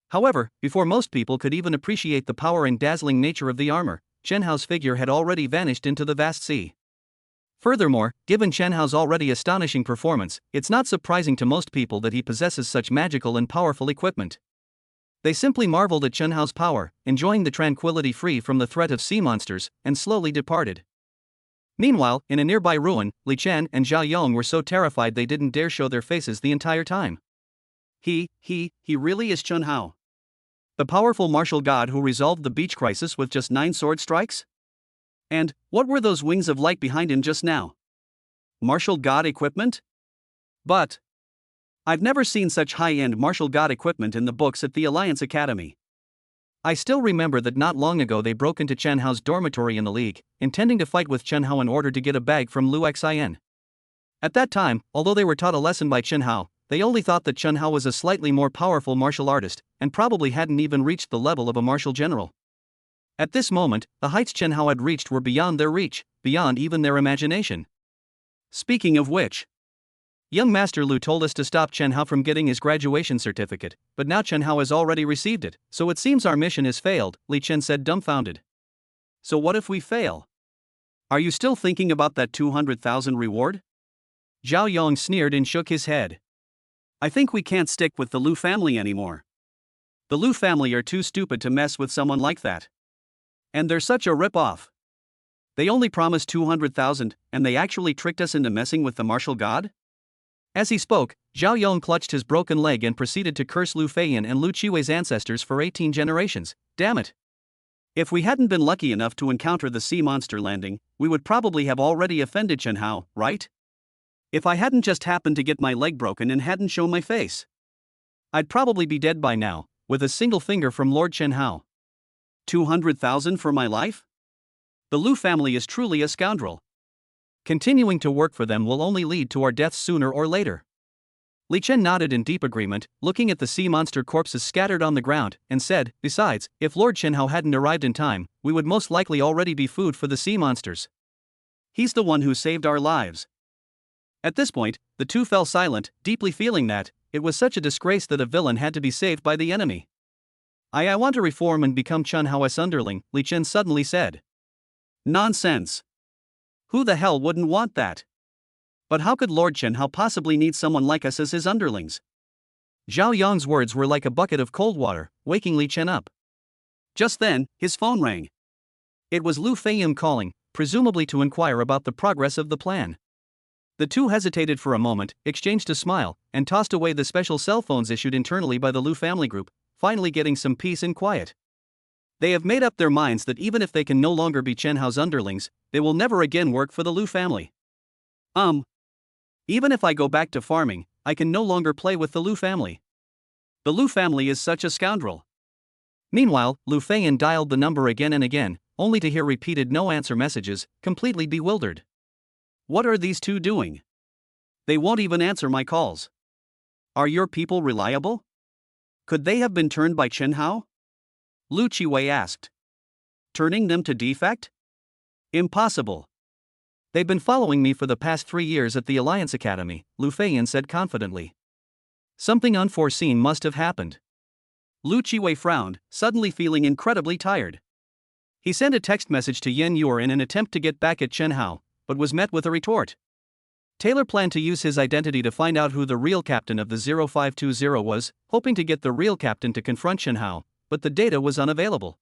However, before most people could even appreciate the power and dazzling nature of the armor, Chen Hao's figure had already vanished into the vast sea. Furthermore, given Chen Hao's already astonishing performance, it's not surprising to most people that he possesses such magical and powerful equipment. They simply marveled at Chen Hao's power, enjoying the tranquility free from the threat of sea monsters, and slowly departed. Meanwhile, in a nearby ruin, Li Chen and Zhao Yong were so terrified they didn't dare show their faces the entire time. He really is Chun Hao. The powerful martial god who resolved the beach crisis with just 9 sword strikes? And what were those wings of light behind him just now? Martial god equipment? But I've never seen such high-end martial god equipment in the books at the Alliance Academy. I still remember that not long ago they broke into Chen Hao's dormitory in the League, intending to fight with Chen Hao in order to get a bag from Lu Xin. At that time, although they were taught a lesson by Chen Hao, they only thought that Chen Hao was a slightly more powerful martial artist, and probably hadn't even reached the level of a martial general. At this moment, the heights Chen Hao had reached were beyond their reach, beyond even their imagination. Speaking of which, young Master Lu told us to stop Chen Hao from getting his graduation certificate, but now Chen Hao has already received it, so it seems our mission has failed, Li Chen said dumbfounded. So what if we fail? Are you still thinking about that 200,000 reward? Zhao Yong sneered and shook his head. I think we can't stick with the Lu family anymore. The Lu family are too stupid to mess with someone like that. And they're such a rip-off. They only promised 200,000, and they actually tricked us into messing with the martial god? As he spoke, Zhao Yong clutched his broken leg and proceeded to curse Lu Feiyan and Lu Qiwei's ancestors for 18 generations. Damn it. If we hadn't been lucky enough to encounter the sea monster landing, we would probably have already offended Chen Hao, right? If I hadn't just happened to get my leg broken and hadn't shown my face, I'd probably be dead by now, with a single finger from Lord Chen Hao. 200,000 for my life? The Lu family is truly a scoundrel. Continuing to work for them will only lead to our deaths sooner or later. Li Chen nodded in deep agreement, looking at the sea monster corpses scattered on the ground, and said, besides, if Lord Chen Hao hadn't arrived in time, we would most likely already be food for the sea monsters. He's the one who saved our lives. At this point, the two fell silent, deeply feeling that it was such a disgrace that a villain had to be saved by the enemy. I want to reform and become Chen Hao's underling, Li Chen suddenly said. Nonsense. Who the hell wouldn't want that? But how could Lord Chen Hao possibly need someone like us as his underlings? Zhao Yong's words were like a bucket of cold water, waking Li Chen up. Just then, his phone rang. It was Lu Feiyan calling, presumably to inquire about the progress of the plan. The two hesitated for a moment, exchanged a smile, and tossed away the special cell phones issued internally by the Lu family group, finally getting some peace and quiet. They have made up their minds that even if they can no longer be Chen Hao's underlings, they will never again work for the Lu family. Even if I go back to farming, I can no longer play with the Lu family. The Lu family is such a scoundrel. Meanwhile, Lu Feiyan dialed the number again and again, only to hear repeated no-answer messages, completely bewildered. What are these two doing? They won't even answer my calls. Are your people reliable? Could they have been turned by Chen Hao? Lu Qiwei asked. Turning them to defect? Impossible. They've been following me for the past 3 years at the Alliance Academy, Lu Feiyan said confidently. Something unforeseen must have happened. Lu Qiwei frowned, suddenly feeling incredibly tired. He sent a text message to Yen Yor in an attempt to get back at Chen Hao, but was met with a retort. Taylor planned to use his identity to find out who the real captain of the 0520 was, hoping to get the real captain to confront Chen Hao, but the data was unavailable.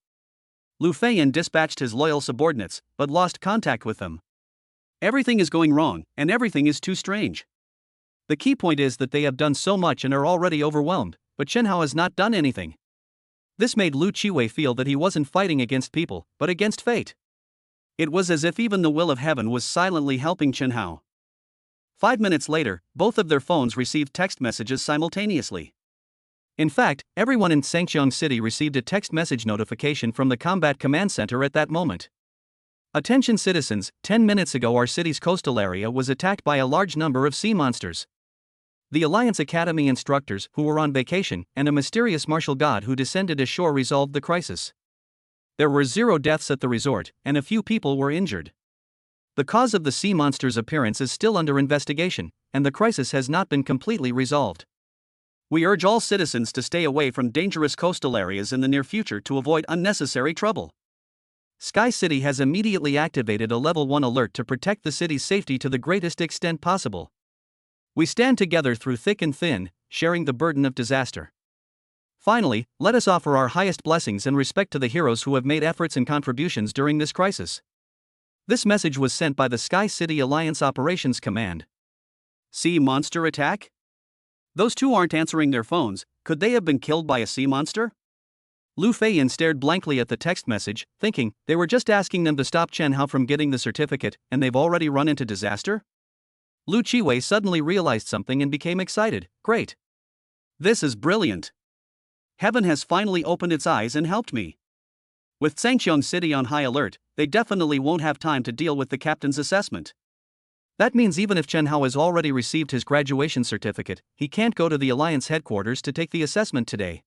Lu Feiyan dispatched his loyal subordinates, but lost contact with them. Everything is going wrong, and everything is too strange. The key point is that they have done so much and are already overwhelmed, but Chen Hao has not done anything. This made Lu Qiwei feel that he wasn't fighting against people, but against fate. It was as if even the will of heaven was silently helping Chen Hao. 5 minutes later, both of their phones received text messages simultaneously. In fact, everyone in Sangqiang City received a text message notification from the Combat Command Center at that moment. Attention citizens, 10 minutes ago our city's coastal area was attacked by a large number of sea monsters. The Alliance Academy instructors, who were on vacation, and a mysterious martial god who descended ashore resolved the crisis. There were 0 deaths at the resort, and a few people were injured. The cause of the sea monster's appearance is still under investigation, and the crisis has not been completely resolved. We urge all citizens to stay away from dangerous coastal areas in the near future to avoid unnecessary trouble. Sky City has immediately activated a Level 1 alert to protect the city's safety to the greatest extent possible. We stand together through thick and thin, sharing the burden of disaster. Finally, let us offer our highest blessings and respect to the heroes who have made efforts and contributions during this crisis. This message was sent by the Sky City Alliance Operations Command. Sea monster attack? Those two aren't answering their phones, could they have been killed by a sea monster? Lu Feiyan stared blankly at the text message, thinking, they were just asking them to stop Chen Hao from getting the certificate, and they've already run into disaster? Lu Qiwei suddenly realized something and became excited. Great. This is brilliant. Heaven has finally opened its eyes and helped me. With Sangqiang City on high alert, they definitely won't have time to deal with the captain's assessment. That means even if Chen Hao has already received his graduation certificate, he can't go to the Alliance headquarters to take the assessment today.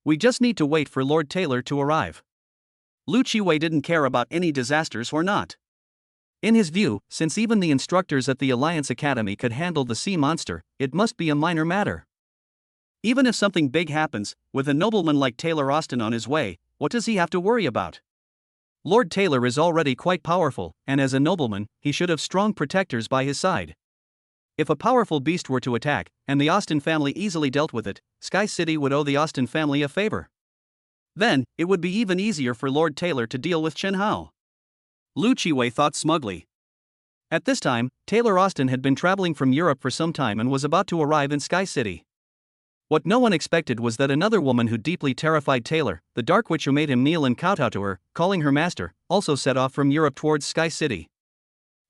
We just need to wait for Lord Taylor to arrive. Lu Qiwei didn't care about any disasters or not. In his view, since even the instructors at the Alliance Academy could handle the sea monster, it must be a minor matter. Even if something big happens, with a nobleman like Taylor Austin on his way, what does he have to worry about? Lord Taylor is already quite powerful, and as a nobleman, he should have strong protectors by his side. If a powerful beast were to attack, and the Austin family easily dealt with it, Sky City would owe the Austin family a favor. Then, it would be even easier for Lord Taylor to deal with Chen Hao. Lu Qiwei thought smugly. At this time, Taylor Austin had been traveling from Europe for some time and was about to arrive in Sky City. What no one expected was that another woman who deeply terrified Taylor, the Dark Witch who made him kneel and kowtow to her, calling her master, also set off from Europe towards Sky City.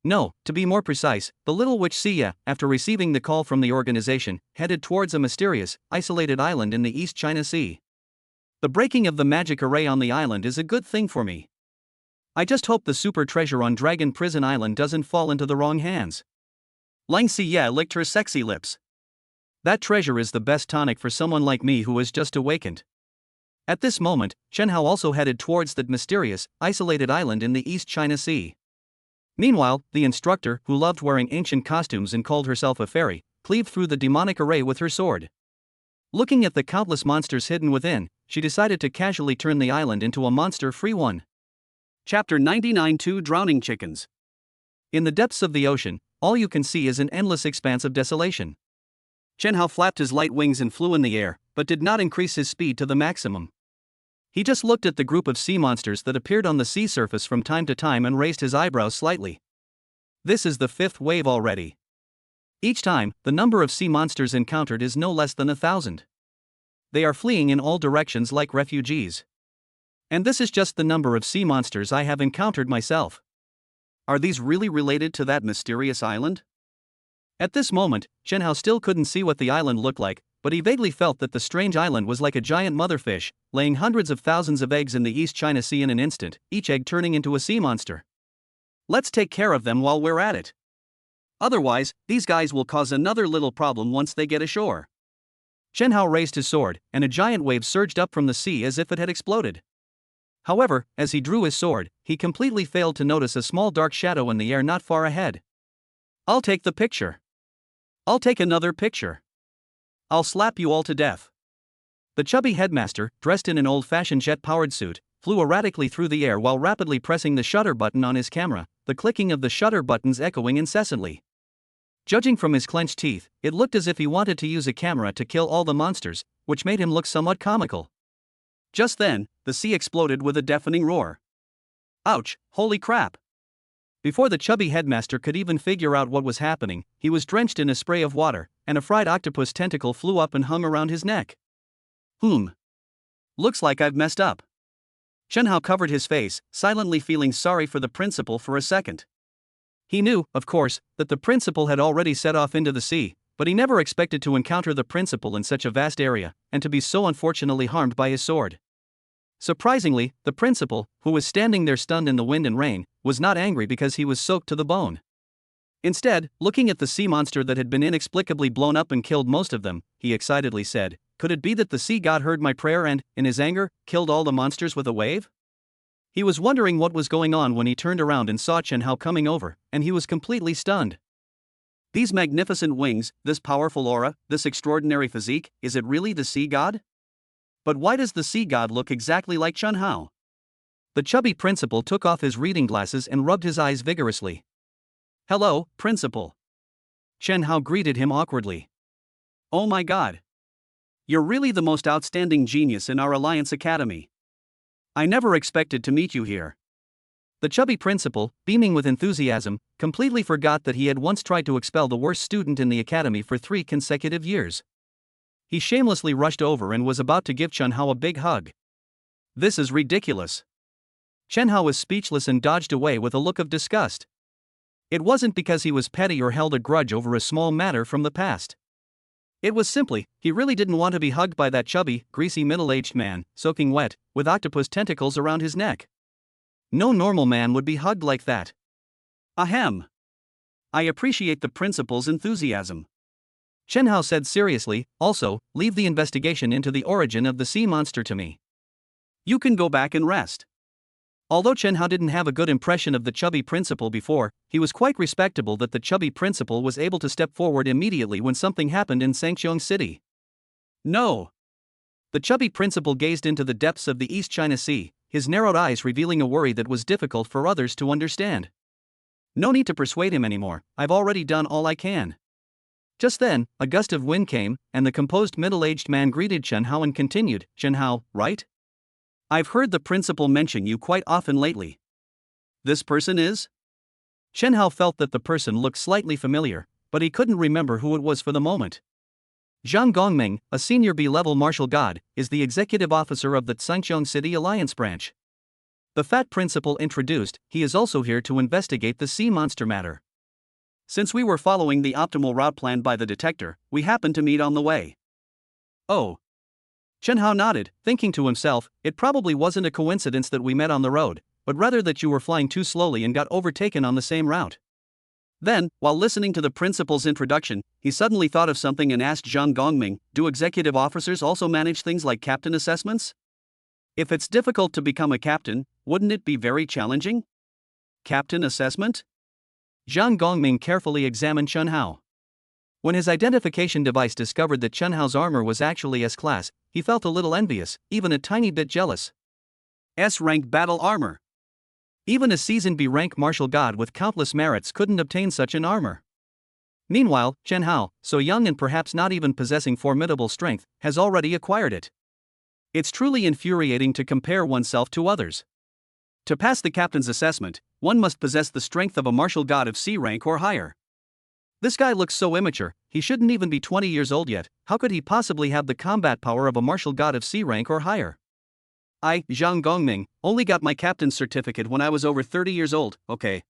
No, to be more precise, the little witch Xia, after receiving the call from the organization, headed towards a mysterious, isolated island in the East China Sea. The breaking of the magic array on the island is a good thing for me. I just hope the super treasure on Dragon Prison Island doesn't fall into the wrong hands. Lang Xia licked her sexy lips. That treasure is the best tonic for someone like me who has just awakened. At this moment, Chen Hao also headed towards that mysterious, isolated island in the East China Sea. Meanwhile, the instructor, who loved wearing ancient costumes and called herself a fairy, cleaved through the demonic array with her sword. Looking at the countless monsters hidden within, she decided to casually turn the island into a monster-free one. Chapter 99: Two Drowning Chickens. In the depths of the ocean, all you can see is an endless expanse of desolation. Chen Hao flapped his light wings and flew in the air, but did not increase his speed to the maximum. He just looked at the group of sea monsters that appeared on the sea surface from time to time and raised his eyebrows slightly. This is the 5th wave already. Each time, the number of sea monsters encountered is no less than 1,000. They are fleeing in all directions like refugees. And this is just the number of sea monsters I have encountered myself. Are these really related to that mysterious island? At this moment, Chen Hao still couldn't see what the island looked like, but he vaguely felt that the strange island was like a giant motherfish, laying hundreds of thousands of eggs in the East China Sea in an instant, each egg turning into a sea monster. Let's take care of them while we're at it. Otherwise, these guys will cause another little problem once they get ashore. Chen Hao raised his sword, and a giant wave surged up from the sea as if it had exploded. However, as he drew his sword, he completely failed to notice a small dark shadow in the air not far ahead. I'll take the picture. I'll take another picture. I'll slap you all to death. The chubby headmaster, dressed in an old-fashioned jet-powered suit, flew erratically through the air while rapidly pressing the shutter button on his camera, the clicking of the shutter buttons echoing incessantly. Judging from his clenched teeth, it looked as if he wanted to use a camera to kill all the monsters, which made him look somewhat comical. Just then, the sea exploded with a deafening roar. Ouch, holy crap! Before the chubby headmaster could even figure out what was happening, he was drenched in a spray of water, and a fried octopus tentacle flew up and hung around his neck. Looks like I've messed up. Chen Hao covered his face, silently feeling sorry for the principal for a second. He knew, of course, that the principal had already set off into the sea, but he never expected to encounter the principal in such a vast area, and to be so unfortunately harmed by his sword. Surprisingly, the principal, who was standing there stunned in the wind and rain, was not angry because he was soaked to the bone. Instead, looking at the sea monster that had been inexplicably blown up and killed most of them, he excitedly said, "Could it be that the sea god heard my prayer and, in his anger, killed all the monsters with a wave?" He was wondering what was going on when he turned around and saw Chen Hao coming over, and he was completely stunned. These magnificent wings, this powerful aura, this extraordinary physique, is it really the sea god? But why does the sea god look exactly like Chen Hao? The chubby principal took off his reading glasses and rubbed his eyes vigorously. "Hello, principal." Chen Hao greeted him awkwardly. "Oh my god. You're really the most outstanding genius in our Alliance Academy. I never expected to meet you here." The chubby principal, beaming with enthusiasm, completely forgot that he had once tried to expel the worst student in the academy for 3 consecutive years. He shamelessly rushed over and was about to give Chen Hao a big hug. This is ridiculous. Chen Hao was speechless and dodged away with a look of disgust. It wasn't because he was petty or held a grudge over a small matter from the past. It was simply, he really didn't want to be hugged by that chubby, greasy middle-aged man, soaking wet, with octopus tentacles around his neck. No normal man would be hugged like that. Ahem. I appreciate the principal's enthusiasm. Chen Hao said seriously. Also, leave the investigation into the origin of the sea monster to me. You can go back and rest. Although Chen Hao didn't have a good impression of the chubby principal before, he was quite respectable that the chubby principal was able to step forward immediately when something happened in Sangqiong City. No. The chubby principal gazed into the depths of the East China Sea, his narrowed eyes revealing a worry that was difficult for others to understand. No need to persuade him anymore, I've already done all I can. Just then, a gust of wind came, and the composed middle-aged man greeted Chen Hao and continued, Chen Hao, right? I've heard the principal mention you quite often lately. This person is? Chen Hao felt that the person looked slightly familiar, but he couldn't remember who it was for the moment. Zhang Gongming, a senior B-level martial god, is the executive officer of the Sangqiong City Alliance branch. The fat principal introduced, he is also here to investigate the sea monster matter. Since we were following the optimal route planned by the detector, we happened to meet on the way. Oh. Chen Hao nodded, thinking to himself, it probably wasn't a coincidence that we met on the road, but rather that you were flying too slowly and got overtaken on the same route. Then, while listening to the principal's introduction, he suddenly thought of something and asked Zhang Gongming, do executive officers also manage things like captain assessments? If it's difficult to become a captain, wouldn't it be very challenging? Captain assessment? Zhang Gongming carefully examined Chen Hao. When his identification device discovered that Chen Hao's armor was actually S-class, he felt a little envious, even a tiny bit jealous. S-rank battle armor. Even a seasoned B-rank martial god with countless merits couldn't obtain such an armor. Meanwhile, Chen Hao, so young and perhaps not even possessing formidable strength, has already acquired it. It's truly infuriating to compare oneself to others. To pass the captain's assessment, one must possess the strength of a martial god of C rank or higher. This guy looks so immature, he shouldn't even be 20 years old yet, how could he possibly have the combat power of a martial god of C rank or higher? I, Zhang Gongming, only got my captain's certificate when I was over 30 years old, okay?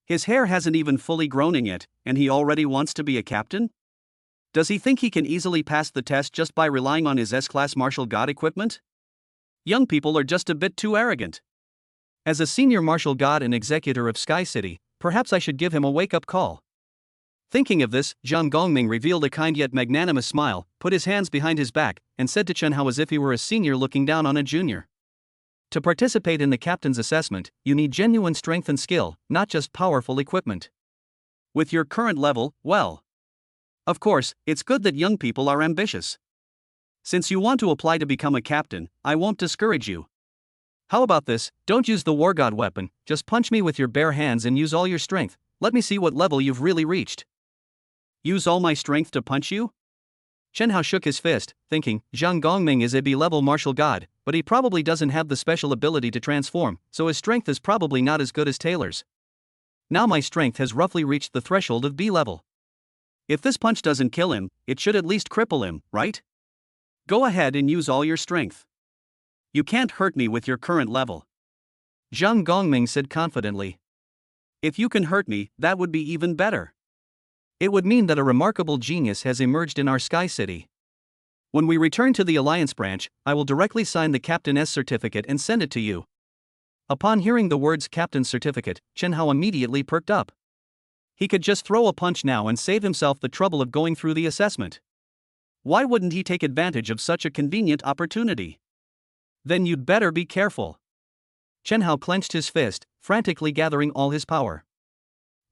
His hair hasn't even fully grown in yet, and he already wants to be a captain? Does he think he can easily pass the test just by relying on his S-class martial god equipment? Young people are just a bit too arrogant. As a senior martial god and executor of Sky City, perhaps I should give him a wake-up call. Thinking of this, Zhang Gongming revealed a kind yet magnanimous smile, put his hands behind his back, and said to Chen Hao as if he were a senior looking down on a junior. To participate in the captain's assessment, you need genuine strength and skill, not just powerful equipment. With your current level, well. Of course, it's good that young people are ambitious. Since you want to apply to become a captain, I won't discourage you. How about this, don't use the war god weapon, just punch me with your bare hands and use all your strength, let me see what level you've really reached. Use all my strength to punch you? Chen Hao shook his fist, thinking, Zhang Gongming is a B-level martial god, but he probably doesn't have the special ability to transform, so his strength is probably not as good as Taylor's. Now my strength has roughly reached the threshold of B-level. If this punch doesn't kill him, it should at least cripple him, right? Go ahead and use all your strength. You can't hurt me with your current level. Zhang Gongming said confidently. If you can hurt me, that would be even better. It would mean that a remarkable genius has emerged in our Sky City. When we return to the Alliance branch, I will directly sign the Captain's certificate and send it to you. Upon hearing the words Captain's certificate, Chen Hao immediately perked up. He could just throw a punch now and save himself the trouble of going through the assessment. Why wouldn't he take advantage of such a convenient opportunity? Then you'd better be careful. Chen Hao clenched his fist, frantically gathering all his power.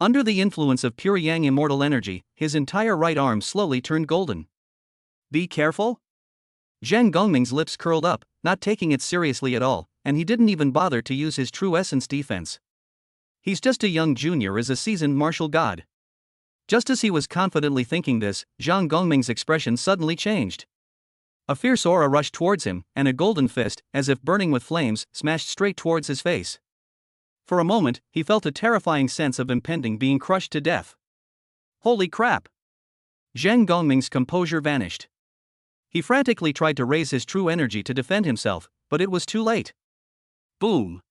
Under the influence of pure yang immortal energy, his entire right arm slowly turned golden. Be careful? Zhang Gongming's lips curled up, not taking it seriously at all, and he didn't even bother to use his true essence defense. He's just a young junior as a seasoned martial god. Just as he was confidently thinking this, Zhang Gongming's expression suddenly changed. A fierce aura rushed towards him, and a golden fist, as if burning with flames, smashed straight towards his face. For a moment, he felt a terrifying sense of impending being crushed to death. Holy crap! Zhang Gongming's composure vanished. He frantically tried to raise his true energy to defend himself, but it was too late. Boom.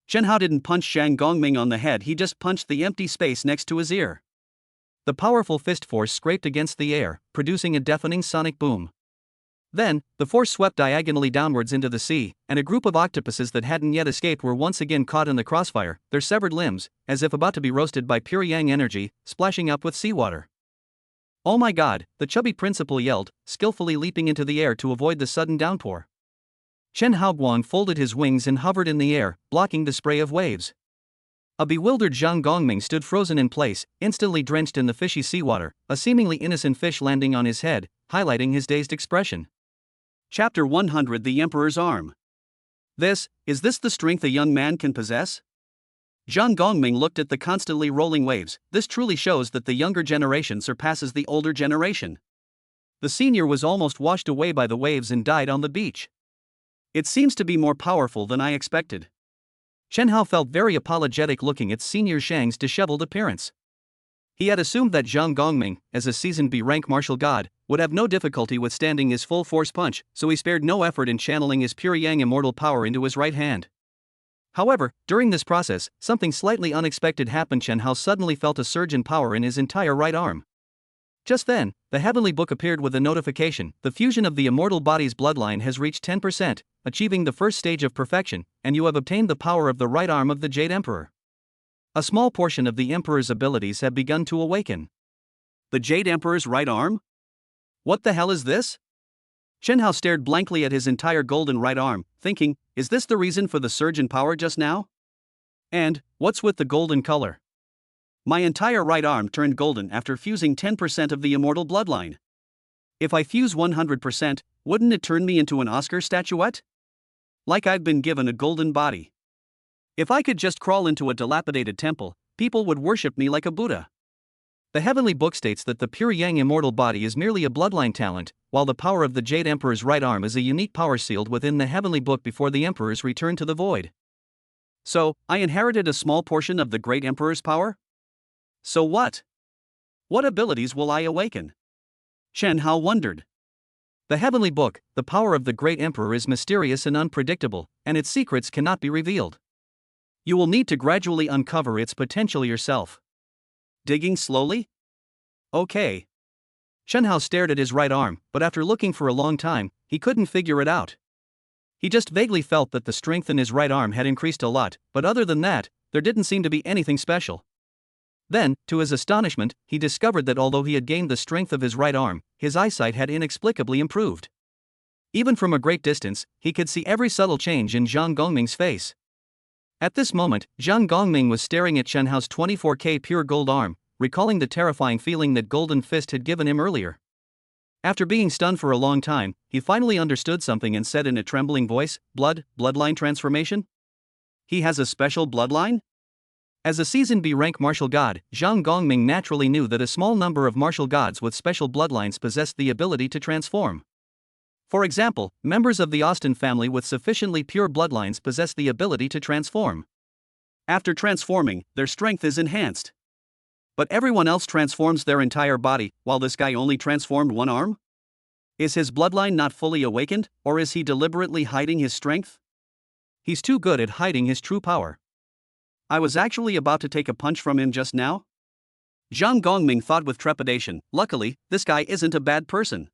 Chen Hao didn't punch Zhang Gongming on the head, he just punched the empty space next to his ear. The powerful fist force scraped against the air, producing a deafening sonic boom. Then, the force swept diagonally downwards into the sea, and a group of octopuses that hadn't yet escaped were once again caught in the crossfire, their severed limbs, as if about to be roasted by pure yang energy, splashing up with seawater. "Oh my god," the chubby principal yelled, skillfully leaping into the air to avoid the sudden downpour. Chen Haoguang folded his wings and hovered in the air, blocking the spray of waves. A bewildered Zhang Gongming stood frozen in place, instantly drenched in the fishy seawater, a seemingly innocent fish landing on his head, highlighting his dazed expression. Chapter 100: The Emperor's Arm. Is this the strength a young man can possess? Zhang Gongming looked at the constantly rolling waves. This truly shows that the younger generation surpasses the older generation. The senior was almost washed away by the waves and died on the beach. It seems to be more powerful than I expected. Chen Hao felt very apologetic looking at Senior Zhang's disheveled appearance. He had assumed that Zhang Gongming, as a seasoned B-rank martial god, would have no difficulty withstanding his full-force punch, so he spared no effort in channeling his pure yang immortal power into his right hand. However, during this process, something slightly unexpected happened. Chen Hao suddenly felt a surge in power in his entire right arm. Just then, the heavenly book appeared with a notification: the fusion of the immortal body's bloodline has reached 10%, achieving the first stage of perfection, and you have obtained the power of the right arm of the Jade Emperor. A small portion of the Emperor's abilities have begun to awaken. The Jade Emperor's right arm? What the hell is this? Chen Hao stared blankly at his entire golden right arm, thinking, is this the reason for the surge in power just now? And, what's with the golden color? My entire right arm turned golden after fusing 10% of the immortal bloodline. If I fuse 100%, wouldn't it turn me into an Oscar statuette? Like I've been given a golden body. If I could just crawl into a dilapidated temple, people would worship me like a Buddha. The heavenly book states that the pure yang immortal body is merely a bloodline talent, while the power of the Jade Emperor's right arm is a unique power sealed within the heavenly book before the Emperor's return to the void. So, I inherited a small portion of the great Emperor's power? So what? What abilities will I awaken? Chen Hao wondered. The heavenly book, the power of the great Emperor, is mysterious and unpredictable, and its secrets cannot be revealed. You will need to gradually uncover its potential yourself. Digging slowly? Okay. Chen Hao stared at his right arm, but after looking for a long time, he couldn't figure it out. He just vaguely felt that the strength in his right arm had increased a lot, but other than that, there didn't seem to be anything special. Then, to his astonishment, he discovered that although he had gained the strength of his right arm, his eyesight had inexplicably improved. Even from a great distance, he could see every subtle change in Zhang Gongming's face. At this moment, Zhang Gongming was staring at Chen Hao's 24K pure gold arm, recalling the terrifying feeling that Golden Fist had given him earlier. After being stunned for a long time, he finally understood something and said in a trembling voice, bloodline transformation? He has a special bloodline? As a seasoned B-rank martial god, Zhang Gongming naturally knew that a small number of martial gods with special bloodlines possessed the ability to transform. For example, members of the Austin family with sufficiently pure bloodlines possess the ability to transform. After transforming, their strength is enhanced. But everyone else transforms their entire body, while this guy only transformed one arm? Is his bloodline not fully awakened, or is he deliberately hiding his strength? He's too good at hiding his true power. I was actually about to take a punch from him just now? Zhang Gongming thought with trepidation. Luckily, this guy isn't a bad person.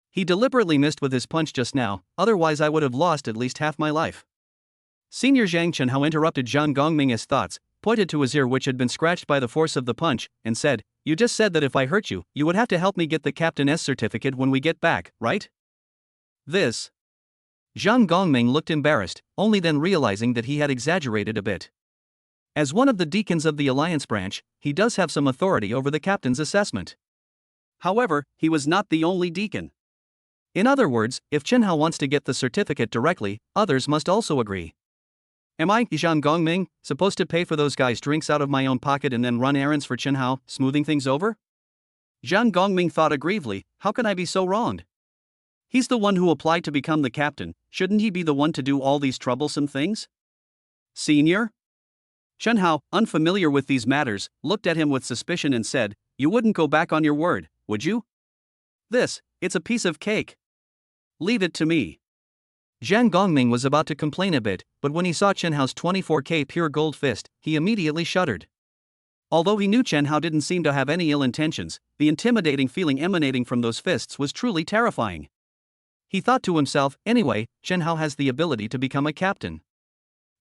He deliberately missed with his punch just now, otherwise I would have lost at least half my life. Senior Zhang Chen Hao interrupted Zhang Gongming's thoughts, pointed to his ear which had been scratched by the force of the punch, and said, "You just said that if I hurt you, you would have to help me get the Captain's certificate when we get back, right?" This. Zhang Gongming looked embarrassed, only then realizing that he had exaggerated a bit. As one of the deacons of the Alliance branch, he does have some authority over the captain's assessment. However, he was not the only deacon. In other words, if Chen Hao wants to get the certificate directly, others must also agree. Am I, Zhang Gongming, supposed to pay for those guys' drinks out of my own pocket and then run errands for Chen Hao, smoothing things over? Zhang Gongming thought aggrievely, how can I be so wronged? He's the one who applied to become the captain, shouldn't he be the one to do all these troublesome things? Senior? Chen Hao, unfamiliar with these matters, looked at him with suspicion and said, "You wouldn't go back on your word, would you?" It's a piece of cake. Leave it to me. Zhang Gongming was about to complain a bit, but when he saw Chen Hao's 24K pure gold fist, he immediately shuddered. Although he knew Chen Hao didn't seem to have any ill intentions, the intimidating feeling emanating from those fists was truly terrifying. He thought to himself, anyway, Chen Hao has the ability to become a captain.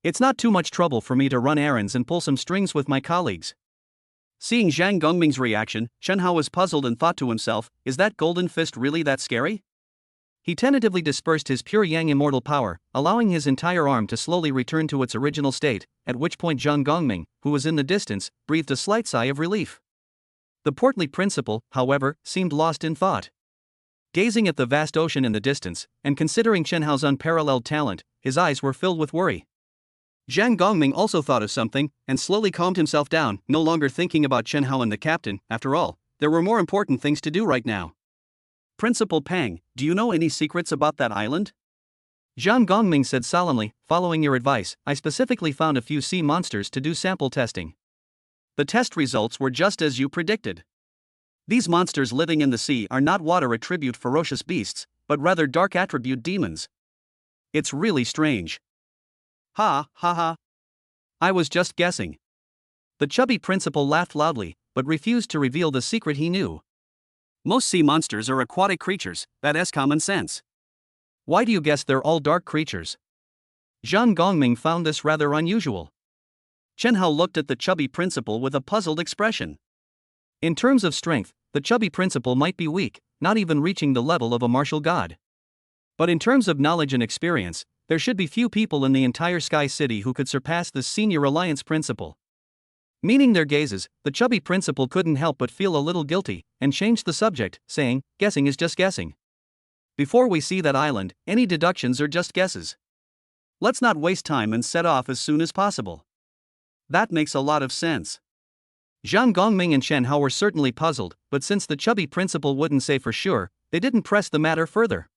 It's not too much trouble for me to run errands and pull some strings with my colleagues. Seeing Zhang Gongming's reaction, Chen Hao was puzzled and thought to himself, is that golden fist really that scary? He tentatively dispersed his pure yang immortal power, allowing his entire arm to slowly return to its original state, at which point Zhang Gongming, who was in the distance, breathed a slight sigh of relief. The portly principal, however, seemed lost in thought. Gazing at the vast ocean in the distance, and considering Chen Hao's unparalleled talent, his eyes were filled with worry. Zhang Gongming also thought of something, and slowly calmed himself down, no longer thinking about Chen Hao and the captain. After all, there were more important things to do right now. Principal Pang, do you know any secrets about that island? Zhang Gongming said solemnly, following your advice, I specifically found a few sea monsters to do sample testing. The test results were just as you predicted. These monsters living in the sea are not water attribute ferocious beasts, but rather dark attribute demons. It's really strange. Ha, ha, ha. I was just guessing. The chubby principal laughed loudly, but refused to reveal the secret he knew. Most sea monsters are aquatic creatures, that's common sense. Why do you guess they're all dark creatures? Zhang Gongming found this rather unusual. Chen Hao looked at the chubby principal with a puzzled expression. In terms of strength, the chubby principal might be weak, not even reaching the level of a martial god. But in terms of knowledge and experience, there should be few people in the entire Sky City who could surpass the senior alliance principal. Meaning their gazes, the chubby principal couldn't help but feel a little guilty, and changed the subject, saying, guessing is just guessing. Before we see that island, any deductions are just guesses. Let's not waste time and set off as soon as possible. That makes a lot of sense. Zhang Gongming and Chen Hao were certainly puzzled, but since the chubby principal wouldn't say for sure, they didn't press the matter further.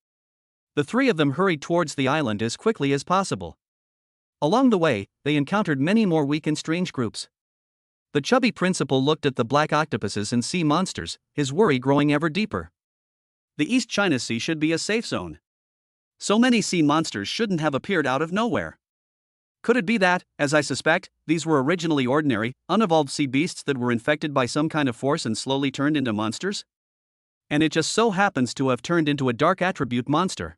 The three of them hurried towards the island as quickly as possible. Along the way, they encountered many more weak and strange groups. The chubby principal looked at the black octopuses and sea monsters, his worry growing ever deeper. The East China Sea should be a safe zone. So many sea monsters shouldn't have appeared out of nowhere. Could it be that, as I suspect, these were originally ordinary, unevolved sea beasts that were infected by some kind of force and slowly turned into monsters? And it just so happens to have turned into a dark attribute monster.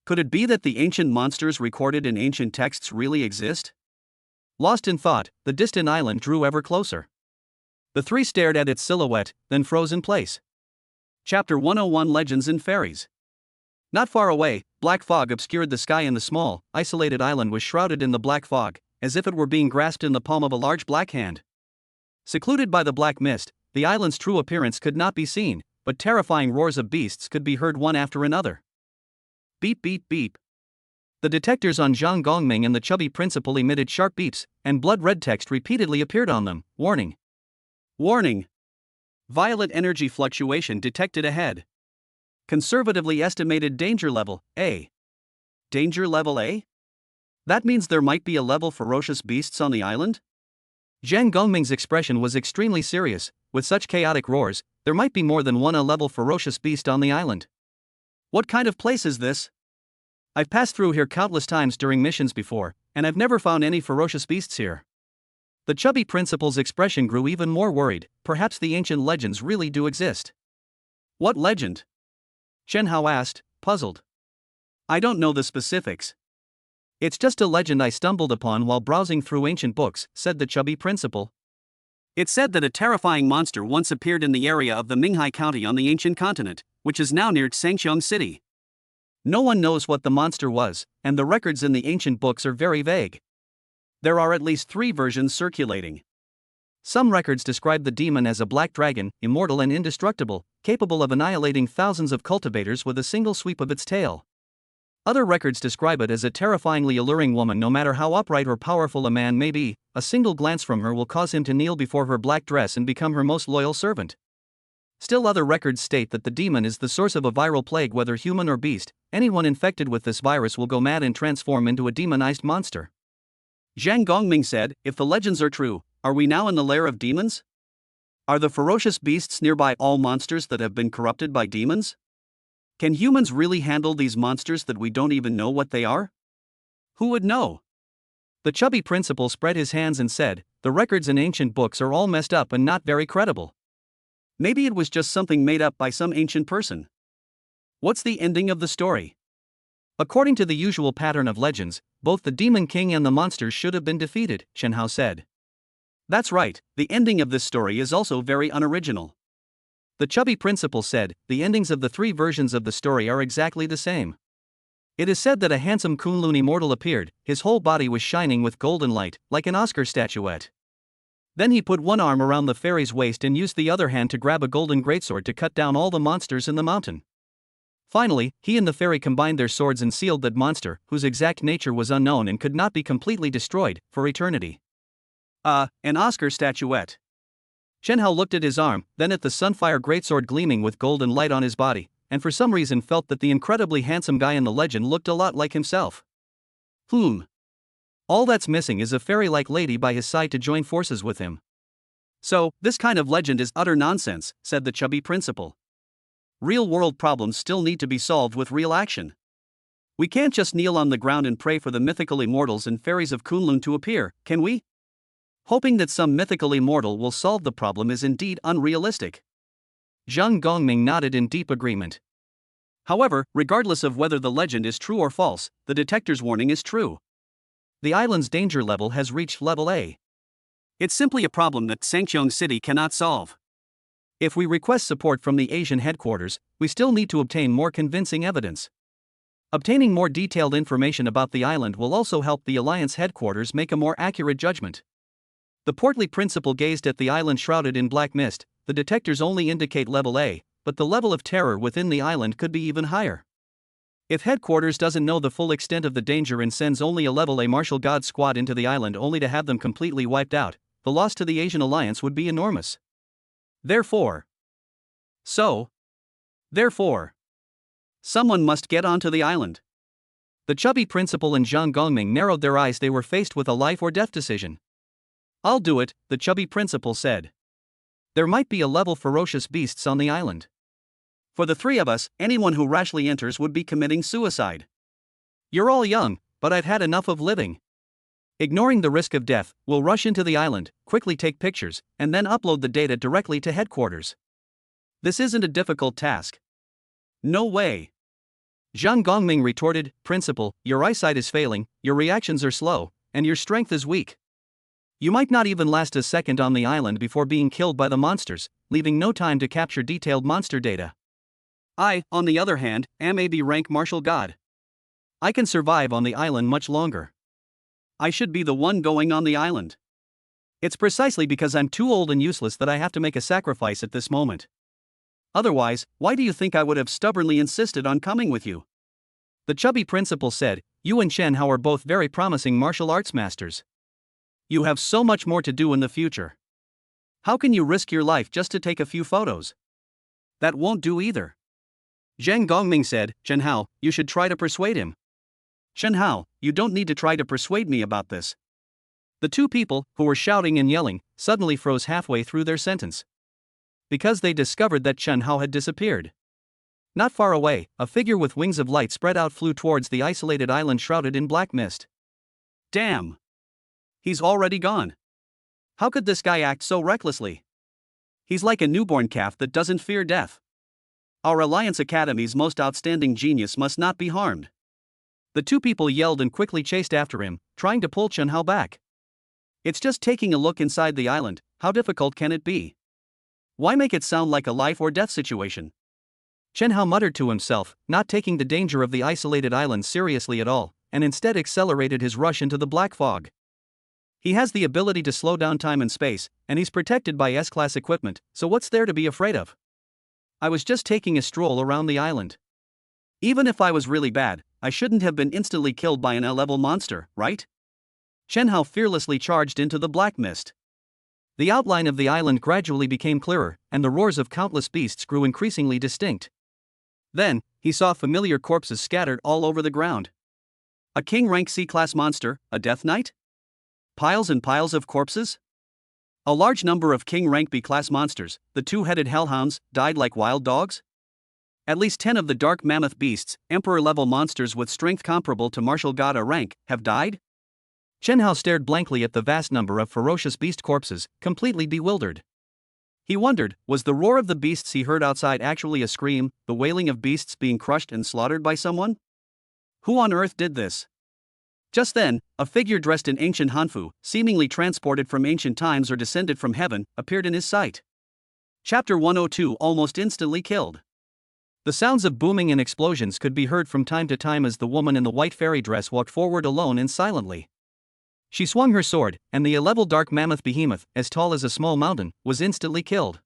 Could it be that the ancient monsters recorded in ancient texts really exist? Lost in thought, the distant island drew ever closer. The three stared at its silhouette, then froze in place. Chapter 101 Legends and Fairies. Not far away, black fog obscured the sky and the small, isolated island was shrouded in the black fog, as if it were being grasped in the palm of a large black hand. Secluded by the black mist, the island's true appearance could not be seen, but terrifying roars of beasts could be heard one after another. Beep beep beep. The detectors on Zhang Gongming and the chubby principal emitted sharp beeps, and blood-red text repeatedly appeared on them, warning. Warning. Violet energy fluctuation detected ahead. Conservatively estimated danger level, A. Danger level A? That means there might be a level ferocious beasts on the island? Zhang Gongming's expression was extremely serious. With such chaotic roars, there might be more than one A-level ferocious beast on the island. What kind of place is this? I've passed through here countless times during missions before, and I've never found any ferocious beasts here. The chubby principal's expression grew even more worried. Perhaps the ancient legends really do exist. What legend? Chen Hao asked, puzzled. I don't know the specifics. It's just a legend I stumbled upon while browsing through ancient books, said the chubby principal. It said that a terrifying monster once appeared in the area of the Minghai County on the ancient continent, which is now near Changcheng City. No one knows what the monster was, and the records in the ancient books are very vague. There are at least 3 versions circulating. Some records describe the demon as a black dragon, immortal and indestructible, capable of annihilating thousands of cultivators with a single sweep of its tail. Other records describe it as a terrifyingly alluring woman. No matter how upright or powerful a man may be, a single glance from her will cause him to kneel before her black dress and become her most loyal servant. Still other records state that the demon is the source of a viral plague. Whether human or beast, anyone infected with this virus will go mad and transform into a demonized monster. Zhang Gongming said, if the legends are true, are we now in the lair of demons? Are the ferocious beasts nearby all monsters that have been corrupted by demons? Can humans really handle these monsters that we don't even know what they are? Who would know? The chubby principal spread his hands and said, "The records in ancient books are all messed up and not very credible." Maybe it was just something made up by some ancient person. What's the ending of the story? According to the usual pattern of legends, both the Demon King and the monsters should have been defeated, Chen Hao said. That's right, the ending of this story is also very unoriginal. The chubby principal said, the endings of the three versions of the story are exactly the same. It is said that a handsome Kunlun immortal appeared, his whole body was shining with golden light, like an Oscar statuette. Then he put one arm around the fairy's waist and used the other hand to grab a golden greatsword to cut down all the monsters in the mountain. Finally, he and the fairy combined their swords and sealed that monster, whose exact nature was unknown and could not be completely destroyed, for eternity. An Oscar statuette. Chen Hao looked at his arm, then at the sunfire greatsword gleaming with golden light on his body, and for some reason felt that the incredibly handsome guy in the legend looked a lot like himself. All that's missing is a fairy-like lady by his side to join forces with him. So, this kind of legend is utter nonsense, said the chubby principal. Real-world problems still need to be solved with real action. We can't just kneel on the ground and pray for the mythical immortals and fairies of Kunlun to appear, can we? Hoping that some mythical immortal will solve the problem is indeed unrealistic. Zhang Gongming nodded in deep agreement. However, regardless of whether the legend is true or false, the detector's warning is true. The island's danger level has reached level A. It's simply a problem that Sangqiong City cannot solve. If we request support from the Asian headquarters, we still need to obtain more convincing evidence. Obtaining more detailed information about the island will also help the Alliance headquarters make a more accurate judgment. The portly principal gazed at the island shrouded in black mist. The detectors only indicate level A, but the level of terror within the island could be even higher. If headquarters doesn't know the full extent of the danger and sends only a level A martial god squad into the island only to have them completely wiped out, the loss to the Asian alliance would be enormous. Therefore, someone must get onto the island. The chubby principal and Zhang Gongming narrowed their eyes. They were faced with a life or death decision. I'll do it, the chubby principal said. There might be a level ferocious beasts on the island. For the three of us, anyone who rashly enters would be committing suicide. You're all young, but I've had enough of living. Ignoring the risk of death, we'll rush into the island, quickly take pictures, and then upload the data directly to headquarters. This isn't a difficult task. No way. Zhang Gongming retorted, Principal, your eyesight is failing, your reactions are slow, and your strength is weak. You might not even last a second on the island before being killed by the monsters, leaving no time to capture detailed monster data. I, on the other hand, am a B-rank martial god. I can survive on the island much longer. I should be the one going on the island. It's precisely because I'm too old and useless that I have to make a sacrifice at this moment. Otherwise, why do you think I would have stubbornly insisted on coming with you? The chubby principal said, You and Chen Hao are both very promising martial arts masters. You have so much more to do in the future. How can you risk your life just to take a few photos? That won't do either. Zhang Gongming said, Chen Hao, you should try to persuade him. Chen Hao, you don't need to try to persuade me about this. The two people, who were shouting and yelling, suddenly froze halfway through their sentence. Because they discovered that Chen Hao had disappeared. Not far away, a figure with wings of light spread out flew towards the isolated island shrouded in black mist. Damn! He's already gone. How could this guy act so recklessly? He's like a newborn calf that doesn't fear death. Our Alliance Academy's most outstanding genius must not be harmed. The two people yelled and quickly chased after him, trying to pull Chen Hao back. It's just taking a look inside the island, how difficult can it be? Why make it sound like a life or death situation? Chen Hao muttered to himself, not taking the danger of the isolated island seriously at all, and instead accelerated his rush into the black fog. He has the ability to slow down time and space, and he's protected by S-class equipment, so what's there to be afraid of? I was just taking a stroll around the island. Even if I was really bad, I shouldn't have been instantly killed by an A-level monster, right? Chen Hao fearlessly charged into the black mist. The outline of the island gradually became clearer, and the roars of countless beasts grew increasingly distinct. Then, he saw familiar corpses scattered all over the ground. A king-rank C-class monster, a death knight? Piles and piles of corpses? A large number of king-rank B-class monsters, the two-headed hellhounds, died like wild dogs? At least 10 of the dark mammoth beasts, emperor-level monsters with strength comparable to martial god A rank, have died? Chen Hao stared blankly at the vast number of ferocious beast corpses, completely bewildered. He wondered, was the roar of the beasts he heard outside actually a scream, the wailing of beasts being crushed and slaughtered by someone? Who on earth did this? Just then, a figure dressed in ancient Hanfu, seemingly transported from ancient times or descended from heaven, appeared in his sight. Chapter 102 almost instantly killed. The sounds of booming and explosions could be heard from time to time as the woman in the white fairy dress walked forward alone and silently. She swung her sword, and the 11 dark mammoth behemoth, as tall as a small mountain, was instantly killed.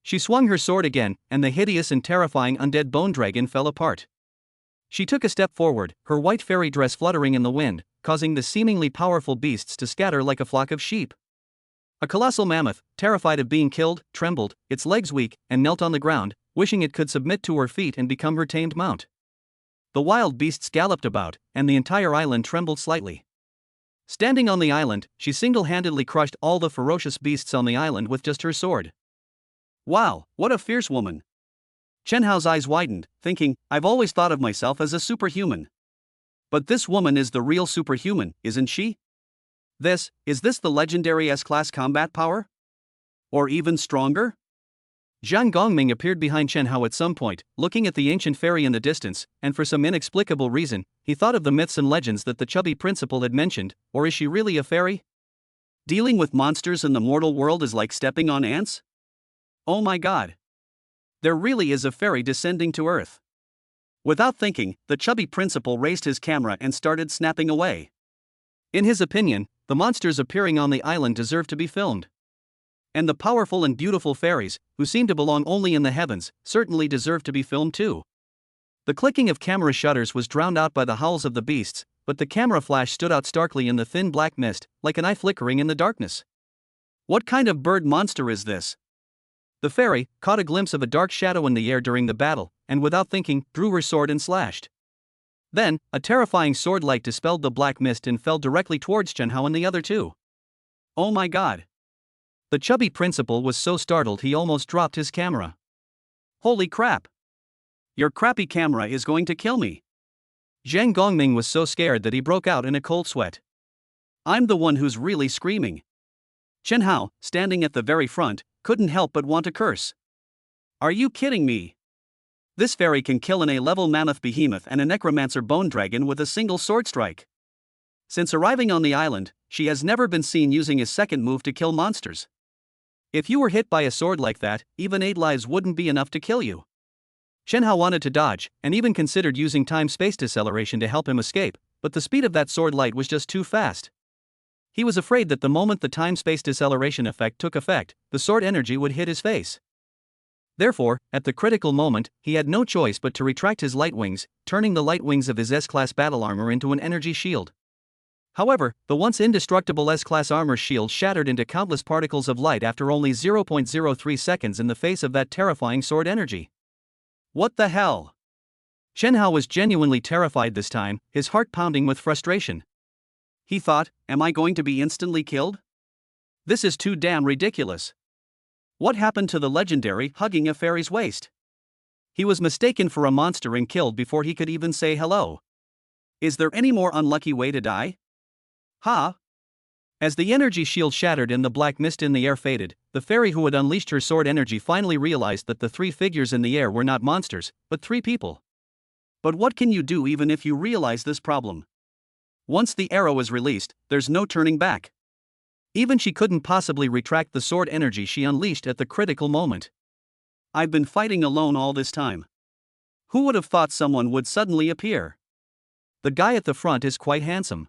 She swung her sword again, and the hideous and terrifying undead bone dragon fell apart. She took a step forward, her white fairy dress fluttering in the wind, causing the seemingly powerful beasts to scatter like a flock of sheep. A colossal mammoth, terrified of being killed, trembled, its legs weak, and knelt on the ground, wishing it could submit to her feet and become her tamed mount. The wild beasts galloped about, and the entire island trembled slightly. Standing on the island, she single-handedly crushed all the ferocious beasts on the island with just her sword. Wow, what a fierce woman! Chen Hao's eyes widened, thinking, I've always thought of myself as a superhuman. But this woman is the real superhuman, isn't she? Is this the legendary S-class combat power? Or even stronger? Zhang Gongming appeared behind Chen Hao at some point, looking at the ancient fairy in the distance, and for some inexplicable reason, he thought of the myths and legends that the chubby principal had mentioned. Or is she really a fairy? Dealing with monsters in the mortal world is like stepping on ants? Oh my god! There really is a fairy descending to Earth. Without thinking, the chubby principal raised his camera and started snapping away. In his opinion, the monsters appearing on the island deserve to be filmed. And the powerful and beautiful fairies, who seem to belong only in the heavens, certainly deserve to be filmed too. The clicking of camera shutters was drowned out by the howls of the beasts, but the camera flash stood out starkly in the thin black mist, like an eye flickering in the darkness. What kind of bird monster is this? The fairy caught a glimpse of a dark shadow in the air during the battle, and without thinking, drew her sword and slashed. Then, a terrifying sword light dispelled the black mist and fell directly towards Chen Hao and the other two. Oh my god! The chubby principal was so startled he almost dropped his camera. Holy crap! Your crappy camera is going to kill me. Zhang Gongming was so scared that he broke out in a cold sweat. I'm the one who's really screaming. Chen Hao, standing at the very front, couldn't help but want to curse. Are you kidding me? This fairy can kill an A-level mammoth behemoth and a necromancer bone dragon with a single sword strike. Since arriving on the island, she has never been seen using his second move to kill monsters. If you were hit by a sword like that, even 8 lives wouldn't be enough to kill you. Chen Hao wanted to dodge, and even considered using time-space deceleration to help him escape, but the speed of that sword light was just too fast. He was afraid that the moment the time-space deceleration effect took effect, the sword energy would hit his face. Therefore, at the critical moment, he had no choice but to retract his light wings, turning the light wings of his S-class battle armor into an energy shield. However, the once indestructible S-class armor shield shattered into countless particles of light after only 0.03 seconds in the face of that terrifying sword energy. What the hell? Chen Hao was genuinely terrified this time, his heart pounding with frustration. He thought, am I going to be instantly killed? This is too damn ridiculous. What happened to the legendary hugging a fairy's waist? He was mistaken for a monster and killed before he could even say hello. Is there any more unlucky way to die? Ha! As the energy shield shattered and the black mist in the air faded, the fairy who had unleashed her sword energy finally realized that the 3 figures in the air were not monsters, but 3 people. But what can you do even if you realize this problem? Once the arrow is released, there's no turning back. Even she couldn't possibly retract the sword energy she unleashed at the critical moment. I've been fighting alone all this time. Who would have thought someone would suddenly appear? The guy at the front is quite handsome.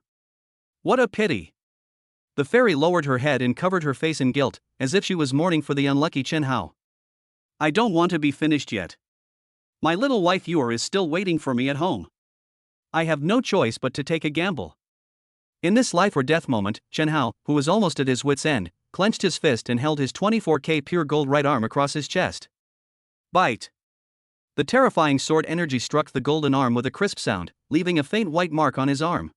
What a pity. The fairy lowered her head and covered her face in guilt, as if she was mourning for the unlucky Chen Hao. I don't want to be finished yet. My little wife Yor is still waiting for me at home. I have no choice but to take a gamble. In this life or death moment, Chen Hao, who was almost at his wit's end, clenched his fist and held his 24K pure gold right arm across his chest. Bite! The terrifying sword energy struck the golden arm with a crisp sound, leaving a faint white mark on his arm.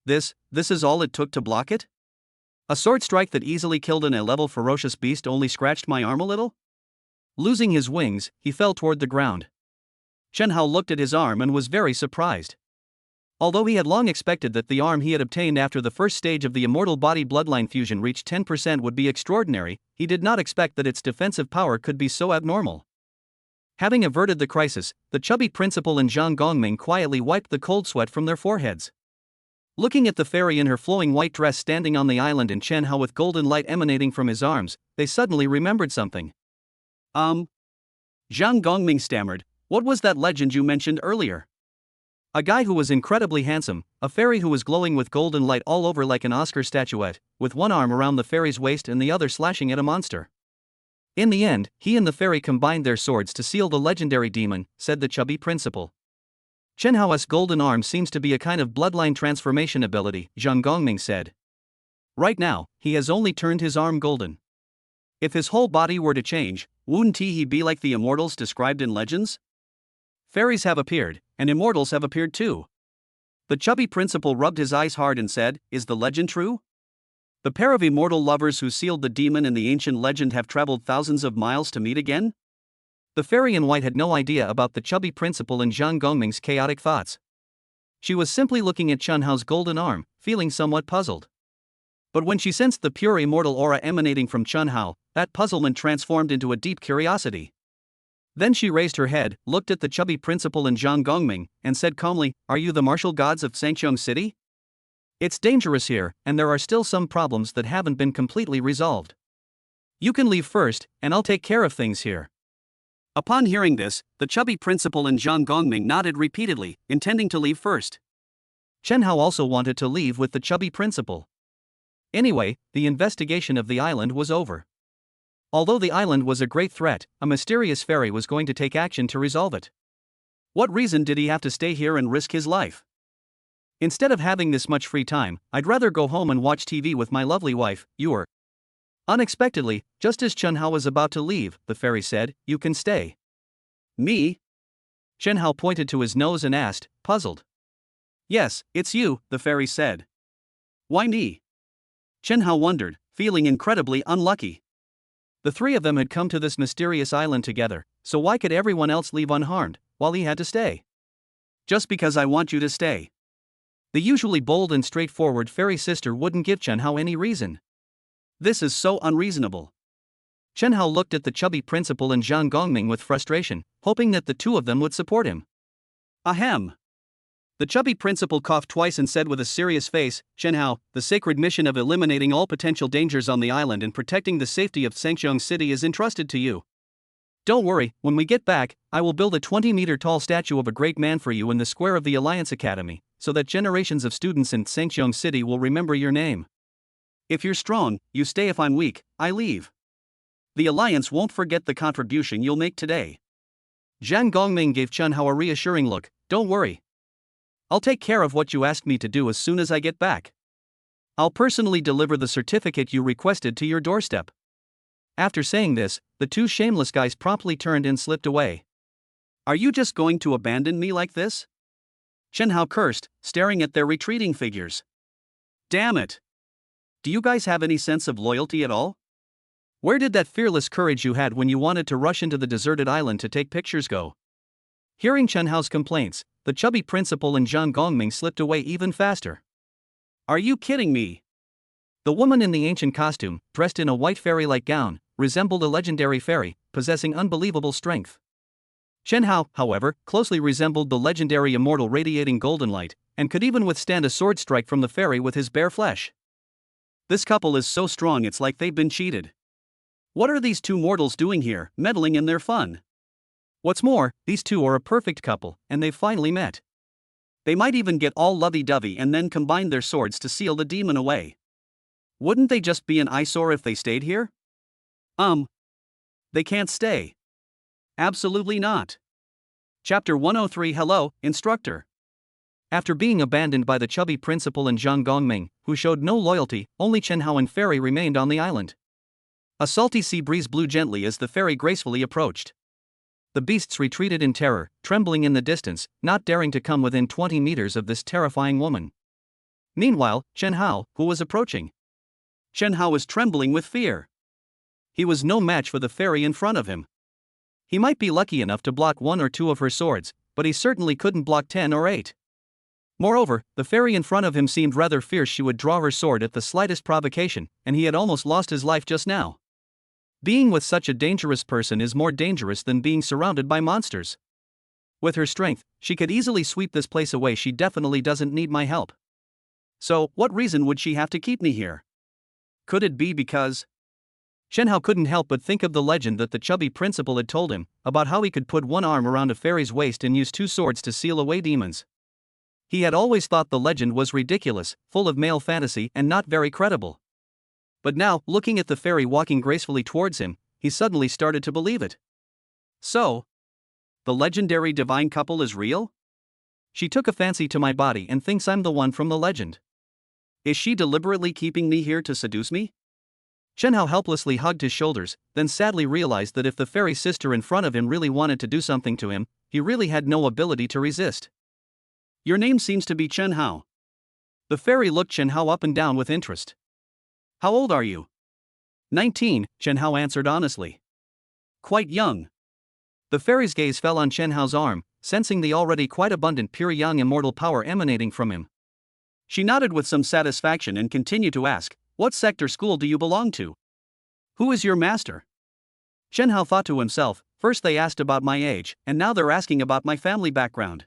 This is all it took to block it? A sword strike that easily killed an A-level ferocious beast only scratched my arm a little? Losing his wings, he fell toward the ground. Chen Hao looked at his arm and was very surprised. Although he had long expected that the arm he had obtained after the first stage of the immortal body bloodline fusion reached 10% would be extraordinary, he did not expect that its defensive power could be so abnormal. Having averted the crisis, the chubby principal and Zhang Gongming quietly wiped the cold sweat from their foreheads. Looking at the fairy in her flowing white dress standing on the island and Chen Hao with golden light emanating from his arms, they suddenly remembered something. Zhang Gongming stammered, "What was that legend you mentioned earlier?" A guy who was incredibly handsome, a fairy who was glowing with golden light all over like an Oscar statuette, with one arm around the fairy's waist and the other slashing at a monster. In the end, he and the fairy combined their swords to seal the legendary demon, said the chubby principal. Chen Hao's golden arm seems to be a kind of bloodline transformation ability, Zhang Gongming said. Right now, he has only turned his arm golden. If his whole body were to change, wouldn't he be like the immortals described in legends? Fairies have appeared, and immortals have appeared too. The chubby principal rubbed his eyes hard and said, "Is the legend true? The pair of immortal lovers who sealed the demon in the ancient legend have traveled thousands of miles to meet again?" The fairy in white had no idea about the chubby principal and Zhang Gongming's chaotic thoughts. She was simply looking at Chen Hao's golden arm, feeling somewhat puzzled. But when she sensed the pure immortal aura emanating from Chen Hao, that puzzlement transformed into a deep curiosity. Then she raised her head, looked at the chubby principal and Zhang Gongming, and said calmly, "Are you the martial gods of Sangqiong City? It's dangerous here, and there are still some problems that haven't been completely resolved. You can leave first, and I'll take care of things here." Upon hearing this, the chubby principal and Zhang Gongming nodded repeatedly, intending to leave first. Chen Hao also wanted to leave with the chubby principal. Anyway, the investigation of the island was over. Although the island was a great threat, a mysterious fairy was going to take action to resolve it. What reason did he have to stay here and risk his life? Instead of having this much free time, I'd rather go home and watch TV with my lovely wife, Yuer. Unexpectedly, just as Chen Hao was about to leave, the fairy said, "You can stay." "Me?" Chen Hao pointed to his nose and asked, puzzled. "Yes, it's you," the fairy said. "Why me?" Chen Hao wondered, feeling incredibly unlucky. The three of them had come to this mysterious island together, so why could everyone else leave unharmed, while he had to stay? "Just because I want you to stay." The usually bold and straightforward fairy sister wouldn't give Chen Hao any reason. This is so unreasonable. Chen Hao looked at the chubby principal and Zhang Gongming with frustration, hoping that the two of them would support him. Ahem. The chubby principal coughed twice and said with a serious face, "Chen Hao, the sacred mission of eliminating all potential dangers on the island and protecting the safety of Sangqiong City is entrusted to you. Don't worry, when we get back, I will build a 20-meter-tall statue of a great man for you in the square of the Alliance Academy, so that generations of students in Sangqiong City will remember your name. If you're strong, you stay. If I'm weak, I leave. The Alliance won't forget the contribution you'll make today." Zhang Gongming gave Chen Hao a reassuring look, "Don't worry. I'll take care of what you asked me to do as soon as I get back. I'll personally deliver the certificate you requested to your doorstep." After saying this, the two shameless guys promptly turned and slipped away. "Are you just going to abandon me like this?" Chen Hao cursed, staring at their retreating figures. "Damn it! Do you guys have any sense of loyalty at all? Where did that fearless courage you had when you wanted to rush into the deserted island to take pictures go?" Hearing Chen Hao's complaints, the chubby principal and Zhang Gongming slipped away even faster. "Are you kidding me?" The woman in the ancient costume, dressed in a white fairy-like gown, resembled a legendary fairy, possessing unbelievable strength. Chen Hao, however, closely resembled the legendary immortal radiating golden light, and could even withstand a sword strike from the fairy with his bare flesh. This couple is so strong it's like they've been cheated. What are these two mortals doing here, meddling in their fun? What's more, these two are a perfect couple, and they've finally met. They might even get all lovey-dovey and then combine their swords to seal the demon away. Wouldn't they just be an eyesore if they stayed here? They can't stay. Absolutely not. Chapter 103. Hello, Instructor. After being abandoned by the chubby principal and Zhang Gongming, who showed no loyalty, only Chen Hao and Fairy remained on the island. A salty sea breeze blew gently as the fairy gracefully approached. The beasts retreated in terror, trembling in the distance, not daring to come within 20 meters of this terrifying woman. Meanwhile, Chen Hao, who was approaching. Chen Hao was trembling with fear. He was no match for the fairy in front of him. He might be lucky enough to block 1 or 2 of her swords, but he certainly couldn't block 10 or 8. Moreover, the fairy in front of him seemed rather fierce. She would draw her sword at the slightest provocation, and he had almost lost his life just now. Being with such a dangerous person is more dangerous than being surrounded by monsters. With her strength, she could easily sweep this place away. She definitely doesn't need my help. So, what reason would she have to keep me here? Could it be because... Shen Hao couldn't help but think of the legend that the chubby principal had told him, about how he could put one arm around a fairy's waist and use 2 swords to seal away demons. He had always thought the legend was ridiculous, full of male fantasy, and not very credible. But now, looking at the fairy walking gracefully towards him, he suddenly started to believe it. So, the legendary divine couple is real? She took a fancy to my body and thinks I'm the one from the legend. Is she deliberately keeping me here to seduce me? Shen Hao helplessly hugged his shoulders, then sadly realized that if the fairy sister in front of him really wanted to do something to him, he really had no ability to resist. Your name seems to be Chen Hao. The fairy looked Chen Hao up and down with interest. How old are you? 19, Chen Hao answered honestly. Quite young. The fairy's gaze fell on Chen Hao's arm, sensing the already quite abundant pure young immortal power emanating from him. She nodded with some satisfaction and continued to ask, what sector school do you belong to? Who is your master? Chen Hao thought to himself, first they asked about my age, and now they're asking about my family background.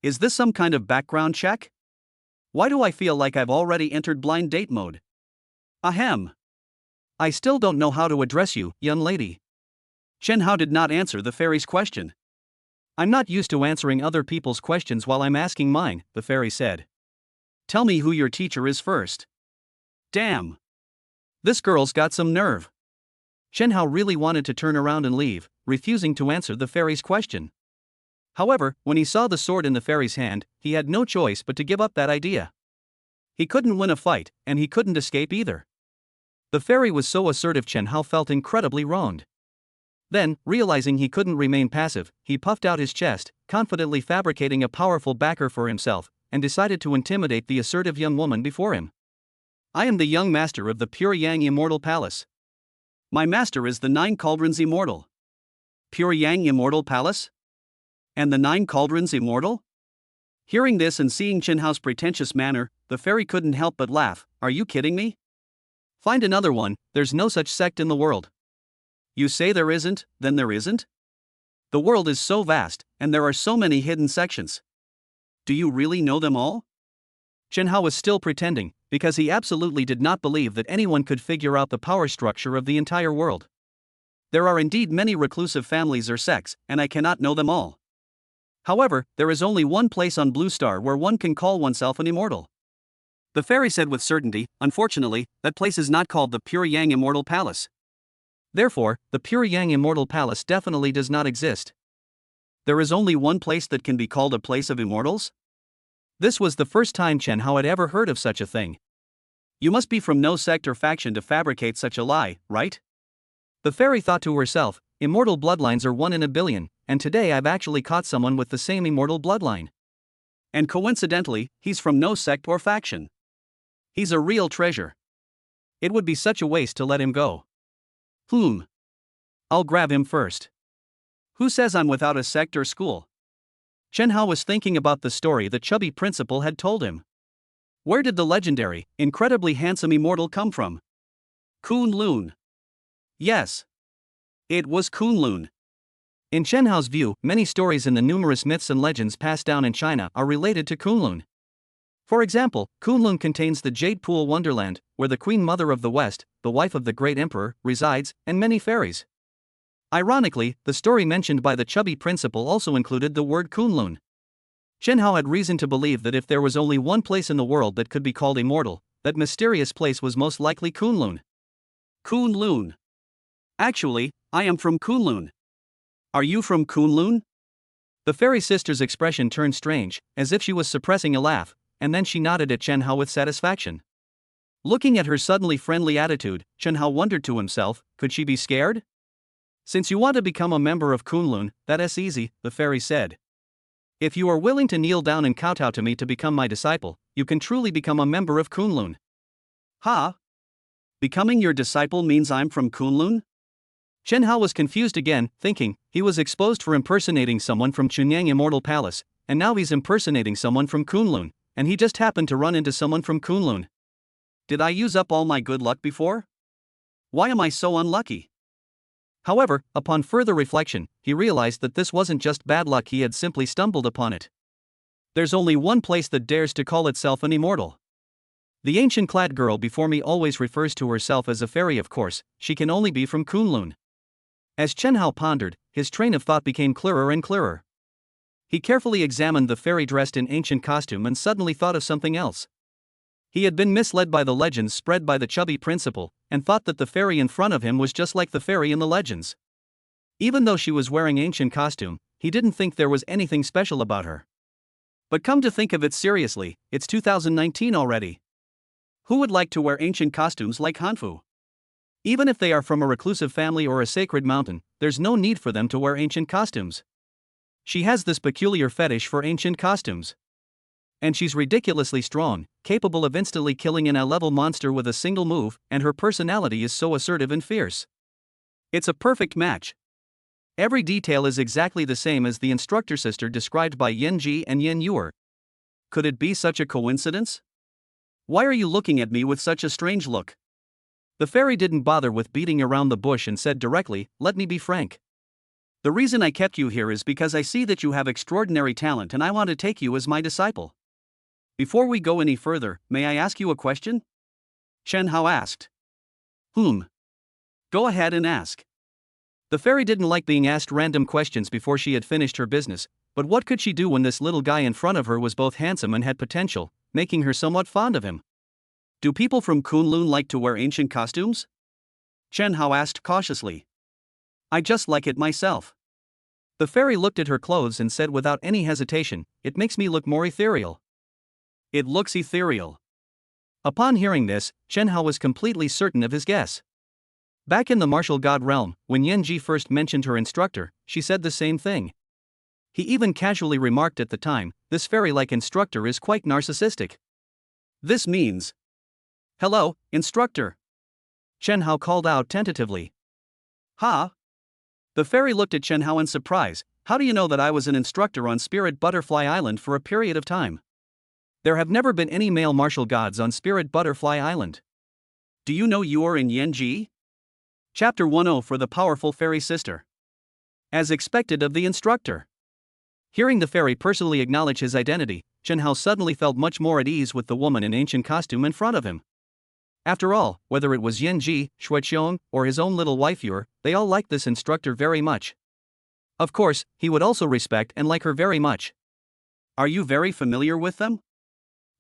Is this some kind of background check? Why do I feel like I've already entered blind date mode? Ahem. I still don't know how to address you, young lady. Chen Hao did not answer the fairy's question. I'm not used to answering other people's questions while I'm asking mine, the fairy said. Tell me who your teacher is first. Damn. This girl's got some nerve. Chen Hao really wanted to turn around and leave, refusing to answer the fairy's question. However, when he saw the sword in the fairy's hand, he had no choice but to give up that idea. He couldn't win a fight, and he couldn't escape either. The fairy was so assertive. Chen Hao felt incredibly wronged. Then, realizing he couldn't remain passive, he puffed out his chest, confidently fabricating a powerful backer for himself, and decided to intimidate the assertive young woman before him. I am the young master of the Pure Yang Immortal Palace. My master is the 9 Cauldrons Immortal. Pure Yang Immortal Palace? And the 9 Cauldrons Immortal? Hearing this and seeing Chen Hao's pretentious manner, the fairy couldn't help but laugh. Are you kidding me? Find another one, there's no such sect in the world. You say there isn't, then there isn't? The world is so vast, and there are so many hidden sections. Do you really know them all? Chen Hao was still pretending, because he absolutely did not believe that anyone could figure out the power structure of the entire world. There are indeed many reclusive families or sects, and I cannot know them all. However, there is only one place on Blue Star where one can call oneself an immortal. The fairy said with certainty. Unfortunately, that place is not called the Pure Yang Immortal Palace. Therefore, the Pure Yang Immortal Palace definitely does not exist. There is only one place that can be called a place of immortals? This was the first time Chen Hao had ever heard of such a thing. You must be from no sect or faction to fabricate such a lie, right? The fairy thought to herself, immortal bloodlines are 1 in a billion, and today I've actually caught someone with the same immortal bloodline. And coincidentally, he's from no sect or faction. He's a real treasure. It would be such a waste to let him go. I'll grab him first. Who says I'm without a sect or school? Chen Hao was thinking about the story the chubby principal had told him. Where did the legendary, incredibly handsome immortal come from? Kunlun. Yes. It was Kunlun. In Chen Hao's view, many stories in the numerous myths and legends passed down in China are related to Kunlun. For example, Kunlun contains the Jade Pool Wonderland, where the Queen Mother of the West, the wife of the great emperor, resides, and many fairies. Ironically, the story mentioned by the chubby principal also included the word Kunlun. Chen Hao had reason to believe that if there was only one place in the world that could be called immortal, that mysterious place was most likely Kunlun. Kunlun. Actually, I am from Kunlun. Are you from Kunlun? The fairy sister's expression turned strange, as if she was suppressing a laugh, and then she nodded at Chen Hao with satisfaction. Looking at her suddenly friendly attitude, Chen Hao wondered to himself, could she be scared? Since you want to become a member of Kunlun, that's easy, the fairy said. If you are willing to kneel down and kowtow to me to become my disciple, you can truly become a member of Kunlun. Ha? Becoming your disciple means I'm from Kunlun? Chen Hao was confused again, thinking he was exposed for impersonating someone from Chunyang Immortal Palace, and now he's impersonating someone from Kunlun, and he just happened to run into someone from Kunlun. Did I use up all my good luck before? Why am I so unlucky? However, upon further reflection, he realized that this wasn't just bad luck, he had simply stumbled upon it. There's only one place that dares to call itself an immortal. The ancient-clad girl before me always refers to herself as a fairy, of course, she can only be from Kunlun. As Chen Hao pondered, his train of thought became clearer and clearer. He carefully examined the fairy dressed in ancient costume and suddenly thought of something else. He had been misled by the legends spread by the chubby principal, and thought that the fairy in front of him was just like the fairy in the legends. Even though she was wearing ancient costume, he didn't think there was anything special about her. But come to think of it seriously, it's 2019 already. Who would like to wear ancient costumes like Hanfu? Even if they are from a reclusive family or a sacred mountain, there's no need for them to wear ancient costumes. She has this peculiar fetish for ancient costumes. And she's ridiculously strong, capable of instantly killing an A-level monster with a single move, and her personality is so assertive and fierce. It's a perfect match. Every detail is exactly the same as the instructor sister described by Yen Ji and Yen Yuer. Could it be such a coincidence? Why are you looking at me with such a strange look? The fairy didn't bother with beating around the bush and said directly, "Let me be frank. The reason I kept you here is because I see that you have extraordinary talent and I want to take you as my disciple. Before we go any further, may I ask you a question?" Chen Hao asked. Go ahead and ask. The fairy didn't like being asked random questions before she had finished her business, but what could she do when this little guy in front of her was both handsome and had potential, making her somewhat fond of him? Do people from Kunlun like to wear ancient costumes? Chen Hao asked cautiously. I just like it myself. The fairy looked at her clothes and said without any hesitation, "It makes me look more ethereal." It looks ethereal. Upon hearing this, Chen Hao was completely certain of his guess. Back in the martial god realm, when Yen Ji first mentioned her instructor, she said the same thing. He even casually remarked at the time, "This fairy-like instructor is quite narcissistic." This means, "Hello, instructor," Chen Hao called out tentatively. "Ha?" The fairy looked at Chen Hao in surprise. "How do you know that I was an instructor on Spirit Butterfly Island for a period of time? There have never been any male martial gods on Spirit Butterfly Island. Do you know Yuer and Yen Ji?" Chapter 10 for the powerful fairy sister. As expected of the instructor. Hearing the fairy personally acknowledge his identity, Chen Hao suddenly felt much more at ease with the woman in ancient costume in front of him. After all, whether it was Yen Ji, Xueqiong, or his own little wife Yuer, they all liked this instructor very much. Of course, he would also respect and like her very much. Are you very familiar with them?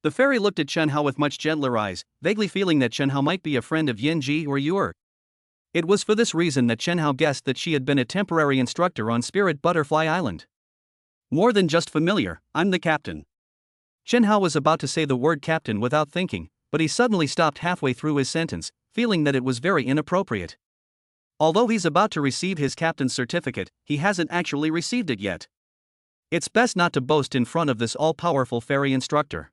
The fairy looked at Chen Hao with much gentler eyes, vaguely feeling that Chen Hao might be a friend of Yen Ji or Yuer. It was for this reason that Chen Hao guessed that she had been a temporary instructor on Spirit Butterfly Island. More than just familiar, I'm the captain. Chen Hao was about to say the word captain without thinking, but he suddenly stopped halfway through his sentence, feeling that it was very inappropriate. Although he's about to receive his captain's certificate, he hasn't actually received it yet. It's best not to boast in front of this all-powerful fairy instructor.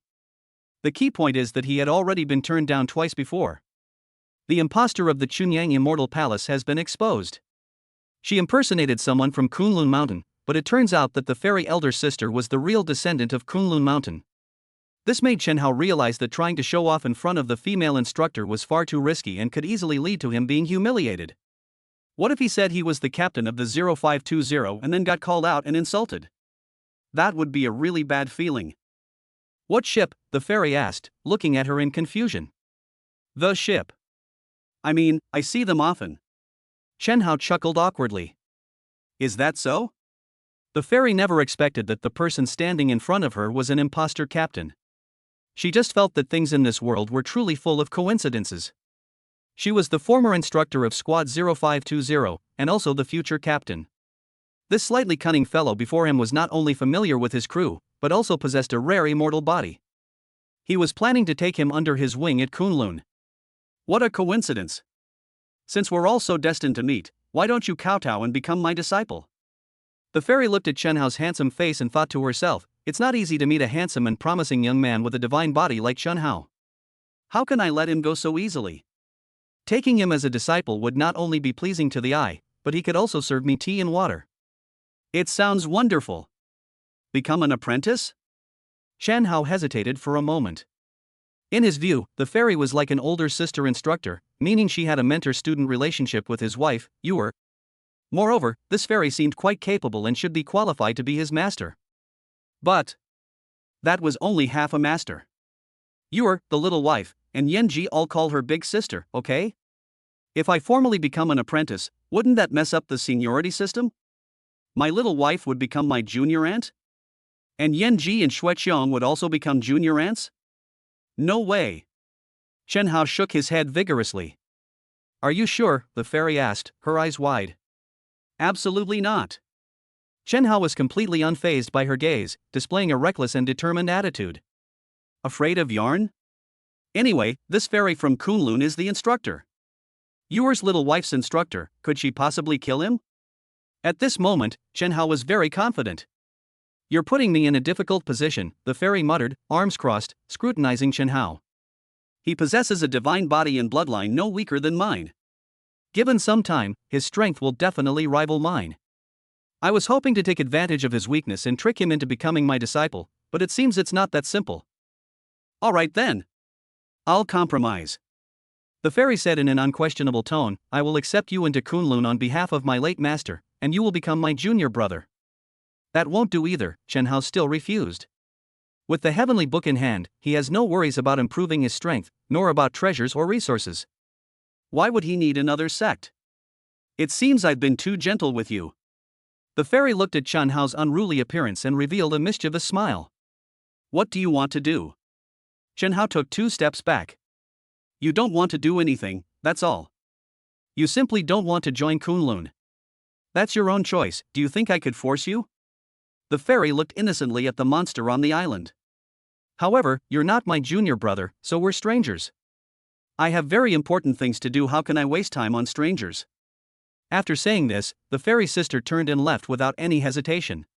The key point is that he had already been turned down twice before. The impostor of the Chunyang Immortal Palace has been exposed. She impersonated someone from Kunlun Mountain, but it turns out that the fairy elder sister was the real descendant of Kunlun Mountain. This made Chen Hao realize that trying to show off in front of the female instructor was far too risky and could easily lead to him being humiliated. What if he said he was the captain of the 0520 and then got called out and insulted? That would be a really bad feeling. What ship? The fairy asked, looking at her in confusion. The ship. I mean, I see them often. Chen Hao chuckled awkwardly. Is that so? The fairy never expected that the person standing in front of her was an imposter captain. She just felt that things in this world were truly full of coincidences. She was the former instructor of Squad 0520, and also the future captain. This slightly cunning fellow before him was not only familiar with his crew, but also possessed a rare immortal body. He was planning to take him under his wing at Kunlun. What a coincidence! Since we're all so destined to meet, why don't you kowtow and become my disciple? The fairy looked at Chen Hao's handsome face and thought to herself, it's not easy to meet a handsome and promising young man with a divine body like Chen Hao. How can I let him go so easily? Taking him as a disciple would not only be pleasing to the eye, but he could also serve me tea and water. It sounds wonderful. Become an apprentice? Shan Hao hesitated for a moment. In his view, the fairy was like an older sister instructor, meaning she had a mentor-student relationship with his wife, Yuer. Moreover, this fairy seemed quite capable and should be qualified to be his master. But that was only half a master. Yuer, the little wife, and Yanji, all call her big sister, okay? If I formally become an apprentice, wouldn't that mess up the seniority system? My little wife would become my junior aunt? And Yanji and Xueqiong would also become junior aunts? No way. Shen Hao shook his head vigorously. Are you sure? The fairy asked, her eyes wide. Absolutely not. Shen Hao was completely unfazed by her gaze, displaying a reckless and determined attitude. Afraid of yarn? Anyway, this fairy from Kunlun is the instructor. Yuer's little wife's instructor, could she possibly kill him? At this moment, Shen Hao was very confident. You're putting me in a difficult position, the fairy muttered, arms crossed, scrutinizing Shen Hao. He possesses a divine body and bloodline no weaker than mine. Given some time, his strength will definitely rival mine. I was hoping to take advantage of his weakness and trick him into becoming my disciple, but it seems it's not that simple. Alright then. I'll compromise. The fairy said in an unquestionable tone, I will accept you into Kunlun on behalf of my late master, and you will become my junior brother. That won't do either, Shen Hao still refused. With the heavenly book in hand, he has no worries about improving his strength, nor about treasures or resources. Why would he need another sect? It seems I've been too gentle with you. The fairy looked at Shen Hao's unruly appearance and revealed a mischievous smile. What do you want to do? Shen Hao took 2 steps back. You don't want to do anything, that's all. You simply don't want to join Kunlun. That's your own choice, do you think I could force you? The fairy looked innocently at the monster on the island. However, you're not my junior brother, so we're strangers. I have very important things to do, how can I waste time on strangers? After saying this, the fairy sister turned and left without any hesitation.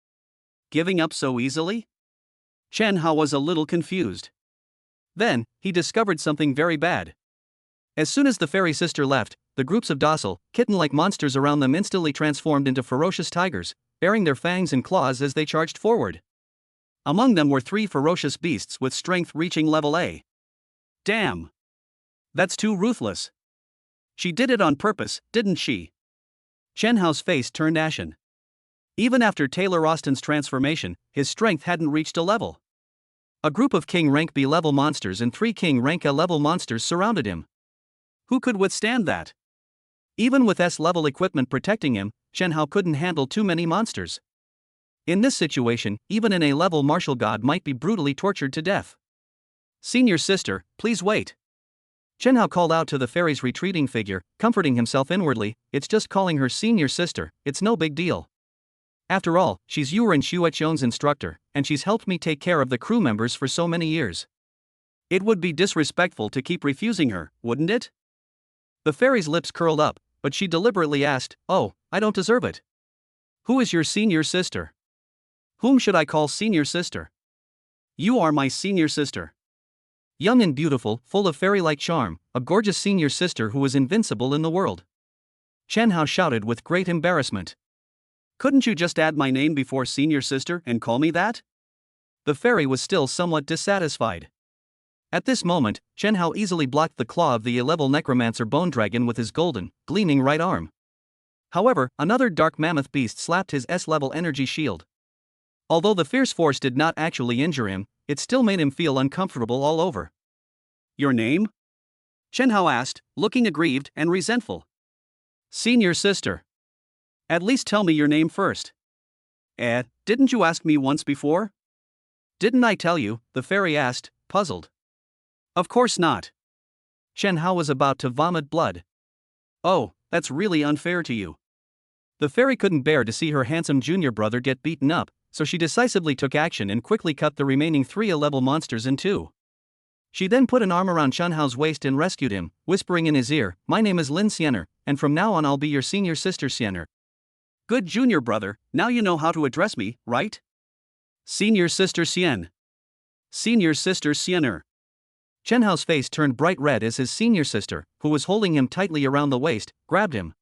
Giving up so easily? Shen Hao was a little confused. Then, he discovered something very bad. As soon as the fairy sister left, the groups of docile, kitten-like monsters around them instantly transformed into ferocious tigers, baring their fangs and claws as they charged forward. Among them were 3 ferocious beasts with strength reaching level A. Damn! That's too ruthless. She did it on purpose, didn't she? Shen Hao's face turned ashen. Even after Taylor Austin's transformation, his strength hadn't reached a level. A group of King Rank B level monsters and 3 King Rank A level monsters surrounded him. Who could withstand that? Even with S level equipment protecting him, Shen Hao couldn't handle too many monsters. In this situation, even an A-level martial god might be brutally tortured to death. Senior sister, please wait. Shen Hao called out to the fairy's retreating figure, comforting himself inwardly, it's just calling her senior sister, it's no big deal. After all, she's Yuer and Xueqiong's instructor, and she's helped me take care of the crew members for so many years. It would be disrespectful to keep refusing her, wouldn't it? The fairy's lips curled up, but she deliberately asked, oh, I don't deserve it. Who is your senior sister? Whom should I call senior sister? You are my senior sister. Young and beautiful, full of fairy-like charm, a gorgeous senior sister who was invincible in the world. Shen Hao shouted with great embarrassment. Couldn't you just add my name before senior sister and call me that? The fairy was still somewhat dissatisfied. At this moment, Shen Hao easily blocked the claw of the A-level necromancer bone dragon with his golden, gleaming right arm. However, another dark mammoth beast slapped his S-level energy shield. Although the fierce force did not actually injure him, it still made him feel uncomfortable all over. Your name? Shen Hao asked, looking aggrieved and resentful. Senior sister. At least tell me your name first. Didn't you ask me once before? Didn't I tell you? The fairy asked, puzzled. Of course not. Shen Hao was about to vomit blood. Oh, that's really unfair to you. The fairy couldn't bear to see her handsome junior brother get beaten up, so she decisively took action and quickly cut the remaining 3 A-level monsters in 2. She then put an arm around Shen Hao's waist and rescued him, whispering in his ear, my name is Lin Xianer, and from now on I'll be your senior sister Xianer. Good junior brother, now you know how to address me, right? Senior sister Xian. Senior sister Xianer. Shen Hao's face turned bright red as his senior sister, who was holding him tightly around the waist, grabbed him.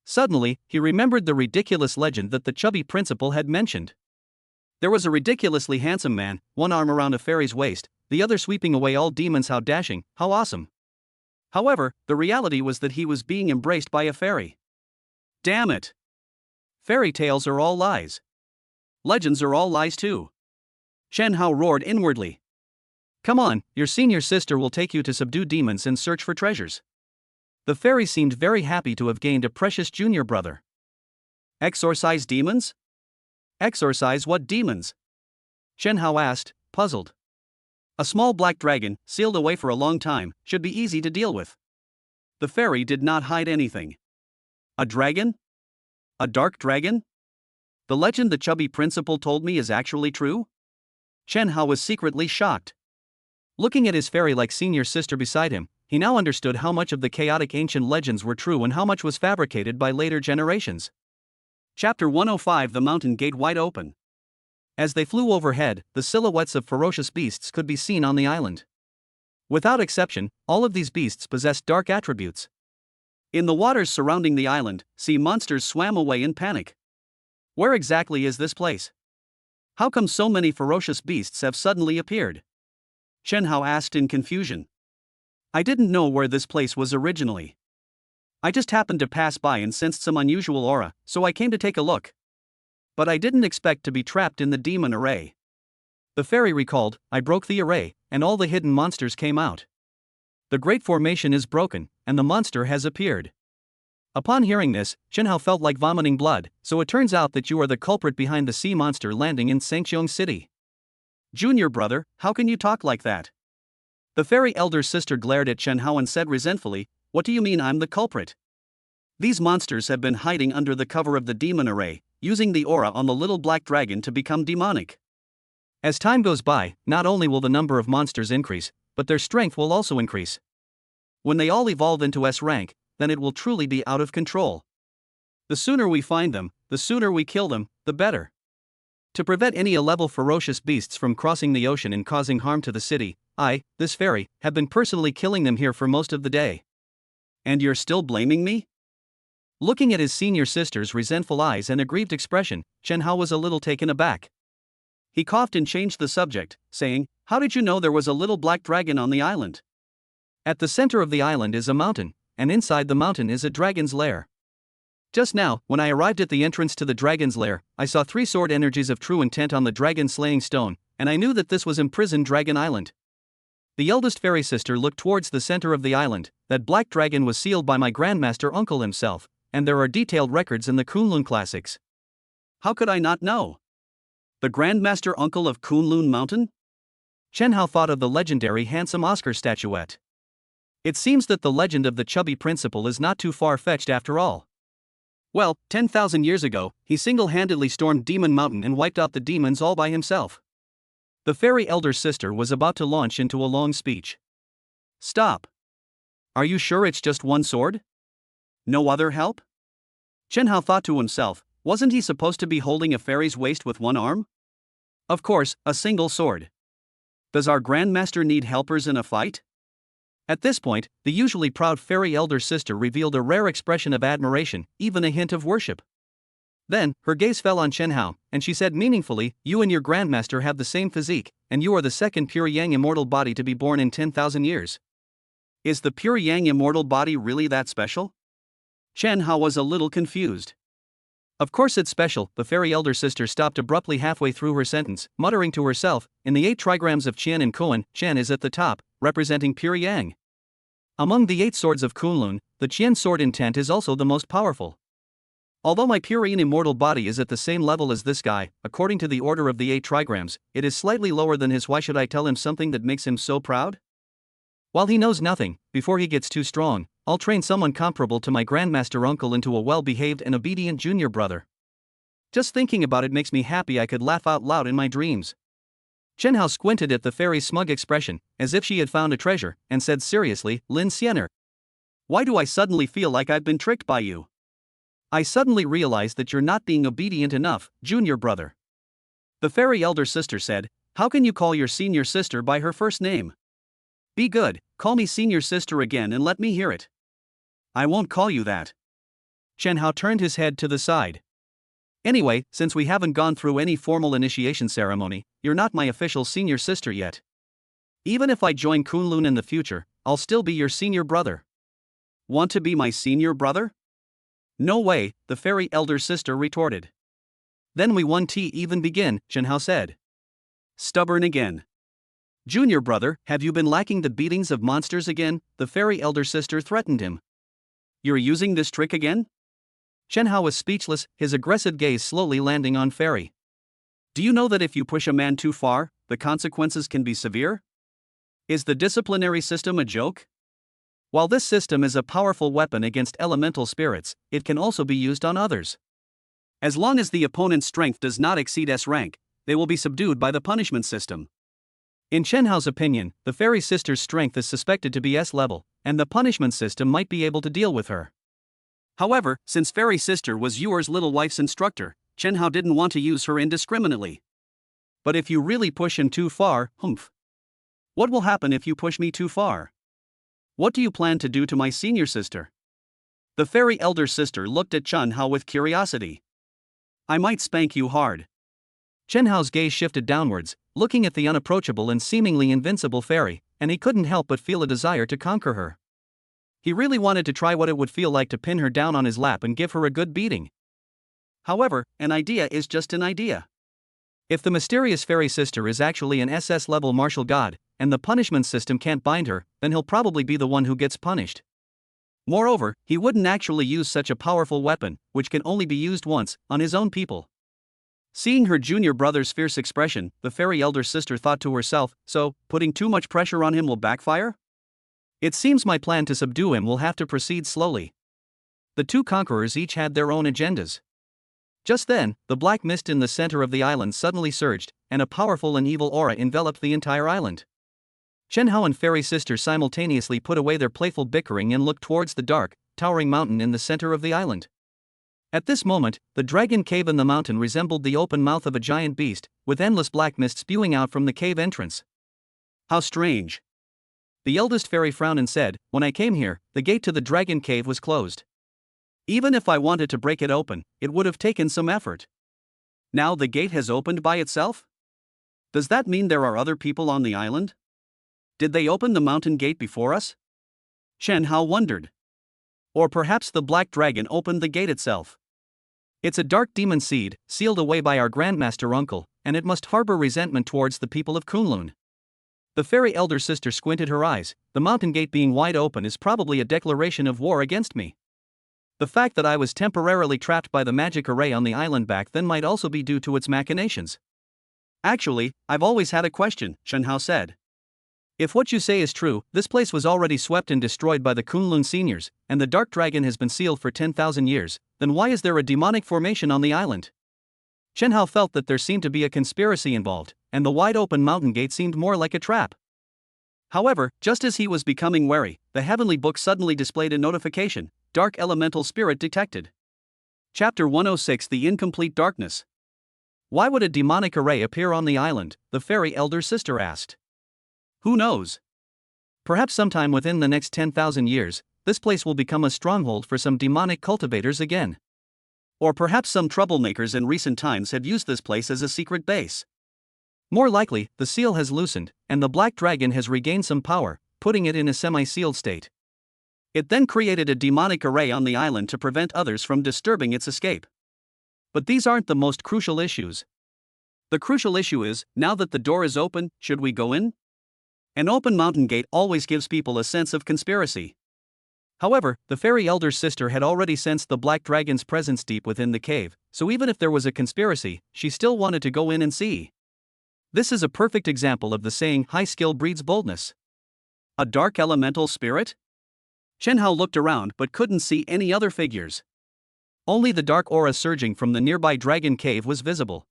Suddenly, he remembered the ridiculous legend that the chubby principal had mentioned. There was a ridiculously handsome man, one arm around a fairy's waist, the other sweeping away all demons. How dashing, how awesome. However, the reality was that he was being embraced by a fairy. Damn it! Fairy tales are all lies. Legends are all lies too. Chen Hao roared inwardly. Come on, your senior sister will take you to subdue demons and search for treasures. The fairy seemed very happy to have gained a precious junior brother. Exorcise demons? Exorcise what demons? Chen Hao asked, puzzled. A small black dragon, sealed away for a long time, should be easy to deal with. The fairy did not hide anything. A dragon? A dark dragon? The legend the chubby principal told me is actually true? Chen Hao was secretly shocked. Looking at his fairy-like senior sister beside him, he now understood how much of the chaotic ancient legends were true and how much was fabricated by later generations. Chapter 105: The Mountain Gate Wide Open. As they flew overhead, the silhouettes of ferocious beasts could be seen on the island. Without exception, all of these beasts possessed dark attributes. In the waters surrounding the island, sea monsters swam away in panic. Where exactly is this place? How come so many ferocious beasts have suddenly appeared? Chen Hao asked in confusion. I didn't know where this place was originally. I just happened to pass by and sensed some unusual aura, so I came to take a look. But I didn't expect to be trapped in the demon array. The fairy recalled, I broke the array, and all the hidden monsters came out. The great formation is broken, and the monster has appeared. Upon hearing this, Chen Hao felt like vomiting blood, so it turns out that you are the culprit behind the sea monster landing in Sangqiong City. Junior brother, how can you talk like that? The fairy elder sister glared at Chen Hao and said resentfully, what do you mean I'm the culprit? These monsters have been hiding under the cover of the demon array, using the aura on the little black dragon to become demonic. As time goes by, not only will the number of monsters increase, but their strength will also increase. When they all evolve into S rank, then it will truly be out of control. The sooner we find them, the sooner we kill them, the better. To prevent any A-level ferocious beasts from crossing the ocean and causing harm to the city, I, this fairy, have been personally killing them here for most of the day. And you're still blaming me? Looking at his senior sister's resentful eyes and aggrieved expression, Chen Hao was a little taken aback. He coughed and changed the subject, saying, how did you know there was a little black dragon on the island? At the center of the island is a mountain, and inside the mountain is a dragon's lair. Just now, when I arrived at the entrance to the dragon's lair, I saw 3 sword energies of true intent on the dragon-slaying stone, and I knew that this was imprisoned Dragon Island. The eldest fairy sister looked towards the center of the island. That black dragon was sealed by my grandmaster uncle himself, and there are detailed records in the Kunlun classics. How could I not know? The grandmaster uncle of Kunlun Mountain? Chen Hao thought of the legendary handsome Oscar statuette. It seems that the legend of the chubby principal is not too far-fetched after all. Well, 10,000 years ago, he single-handedly stormed Demon Mountain and wiped out the demons all by himself. The fairy elder sister was about to launch into a long speech. Stop. Are you sure it's just one sword? No other help? Chen Hao thought to himself, wasn't he supposed to be holding a fairy's waist with one arm? Of course, a single sword. Does our grandmaster need helpers in a fight? At this point, the usually proud fairy elder sister revealed a rare expression of admiration, even a hint of worship. Then, her gaze fell on Chen Hao, and she said meaningfully, you and your grandmaster have the same physique, and you are the second pure yang immortal body to be born in 10,000 years. Is the pure yang immortal body really that special? Chen Hao was a little confused. Of course it's special, the fairy elder sister stopped abruptly halfway through her sentence, muttering to herself, in the 8 trigrams of Qian and Koan, Qian is at the top, representing pure yang. Among the 8 swords of Kunlun, the Qian sword intent is also the most powerful. Although my pure and immortal body is at the same level as this guy, according to the order of the 8 trigrams, it is slightly lower than his. Why should I tell him something that makes him so proud? While he knows nothing, before he gets too strong, I'll train someone comparable to my grandmaster uncle into a well-behaved and obedient junior brother. Just thinking about it makes me happy. I could laugh out loud in my dreams. Chen Hao squinted at the fairy's smug expression, as if she had found a treasure, and said seriously, Lin Xianer. Why do I suddenly feel like I've been tricked by you? I suddenly realize that you're not being obedient enough, junior brother. The fairy elder sister said, how can you call your senior sister by her first name? Be good, call me senior sister again and let me hear it. I won't call you that. Chen Hao turned his head to the side. Anyway, since we haven't gone through any formal initiation ceremony, you're not my official senior sister yet. Even if I join Kunlun in the future, I'll still be your senior brother. Want to be my senior brother? No way, the fairy elder sister retorted. Then we won't even begin, Chen Hao said. Stubborn again. Junior brother, have you been lacking the beatings of monsters again? The fairy elder sister threatened him. You're using this trick again? Chen Hao was speechless, his aggressive gaze slowly landing on Fairy. Do you know that if you push a man too far, the consequences can be severe? Is the disciplinary system a joke? While this system is a powerful weapon against elemental spirits, it can also be used on others. As long as the opponent's strength does not exceed S rank, they will be subdued by the punishment system. In Chen Hao's opinion, the fairy sister's strength is suspected to be S level, and the punishment system might be able to deal with her. However, since fairy sister was Yuer's little wife's instructor, Chen Hao didn't want to use her indiscriminately. But if you really push him too far, humph. What will happen if you push me too far? What do you plan to do to my senior sister? The fairy elder sister looked at Chen Hao with curiosity. I might spank you hard. Chen Hao's gaze shifted downwards, looking at the unapproachable and seemingly invincible fairy, and he couldn't help but feel a desire to conquer her. He really wanted to try what it would feel like to pin her down on his lap and give her a good beating. However, an idea is just an idea. If the mysterious fairy sister is actually an SS-level martial god, and the punishment system can't bind her, then he'll probably be the one who gets punished. Moreover, he wouldn't actually use such a powerful weapon, which can only be used once, on his own people. Seeing her junior brother's fierce expression, the fairy elder sister thought to herself, so, putting too much pressure on him will backfire? It seems my plan to subdue him will have to proceed slowly. The two conquerors each had their own agendas. Just then, the black mist in the center of the island suddenly surged, and a powerful and evil aura enveloped the entire island. Chen Hao and fairy sister simultaneously put away their playful bickering and looked towards the dark, towering mountain in the center of the island. At this moment, the dragon cave in the mountain resembled the open mouth of a giant beast, with endless black mist spewing out from the cave entrance. How strange. The eldest fairy frowned and said, when I came here, the gate to the dragon cave was closed. Even if I wanted to break it open, it would have taken some effort. Now the gate has opened by itself? Does that mean there are other people on the island? Did they open the mountain gate before us? Chen Hao wondered. Or perhaps the black dragon opened the gate itself. It's a dark demon seed, sealed away by our grandmaster uncle, and it must harbor resentment towards the people of Kunlun. The fairy elder sister squinted her eyes. The mountain gate being wide open is probably a declaration of war against me. The fact that I was temporarily trapped by the magic array on the island back then might also be due to its machinations. Actually, I've always had a question, Chen Hao said. If what you say is true, this place was already swept and destroyed by the Kunlun seniors, and the dark dragon has been sealed for 10,000 years, then why is there a demonic formation on the island? Chen Hao felt that there seemed to be a conspiracy involved, and the wide-open mountain gate seemed more like a trap. However, just as he was becoming wary, the heavenly book suddenly displayed a notification: Dark Elemental Spirit detected. Chapter 106: The Incomplete Darkness. Why would a demonic array appear on the island? The fairy elder sister asked. Who knows? Perhaps sometime within the next 10,000 years, this place will become a stronghold for some demonic cultivators again. Or perhaps some troublemakers in recent times have used this place as a secret base. More likely, the seal has loosened, and the black dragon has regained some power, putting it in a semi-sealed state. It then created a demonic array on the island to prevent others from disturbing its escape. But these aren't the most crucial issues. The crucial issue is, now that the door is open, should we go in? An open mountain gate always gives people a sense of conspiracy. However, the fairy elder's sister had already sensed the black dragon's presence deep within the cave, so even if there was a conspiracy, she still wanted to go in and see. This is a perfect example of the saying, high skill breeds boldness. A dark elemental spirit? Chen Hao looked around but couldn't see any other figures. Only the dark aura surging from the nearby dragon cave was visible.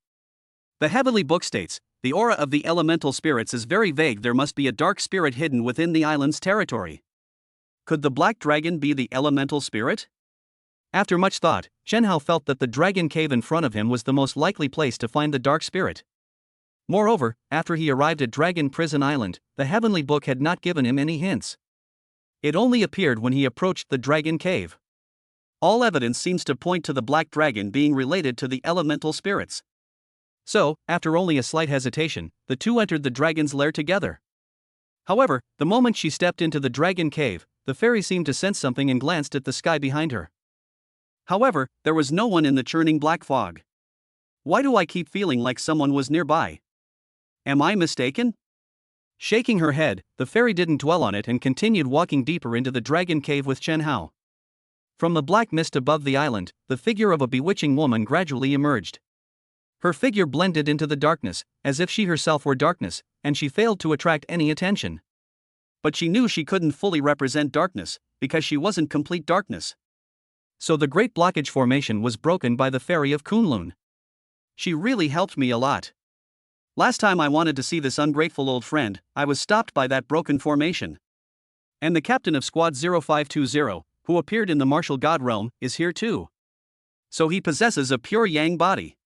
The heavenly book states, the aura of the elemental spirits is very vague. There must be a dark spirit hidden within the island's territory. Could the black dragon be the elemental spirit? After much thought, Chen Hao felt that the dragon cave in front of him was the most likely place to find the dark spirit. Moreover, after he arrived at Dragon Prison Island, the heavenly book had not given him any hints. It only appeared when he approached the dragon cave. All evidence seems to point to the black dragon being related to the elemental spirits. So, after only a slight hesitation, the two entered the dragon's lair together. However, the moment she stepped into the dragon cave, the fairy seemed to sense something and glanced at the sky behind her. However, there was no one in the churning black fog. Why do I keep feeling like someone was nearby? Am I mistaken? Shaking her head, the fairy didn't dwell on it and continued walking deeper into the dragon cave with Chen Hao. From the black mist above the island, the figure of a bewitching woman gradually emerged. Her figure blended into the darkness, as if she herself were darkness, and she failed to attract any attention. But she knew she couldn't fully represent darkness, because she wasn't complete darkness. So the great blockage formation was broken by the fairy of Kunlun. She really helped me a lot. Last time I wanted to see this ungrateful old friend, I was stopped by that broken formation. And the captain of Squad 0520, who appeared in the martial god realm, is here too. So he possesses a pure yang body.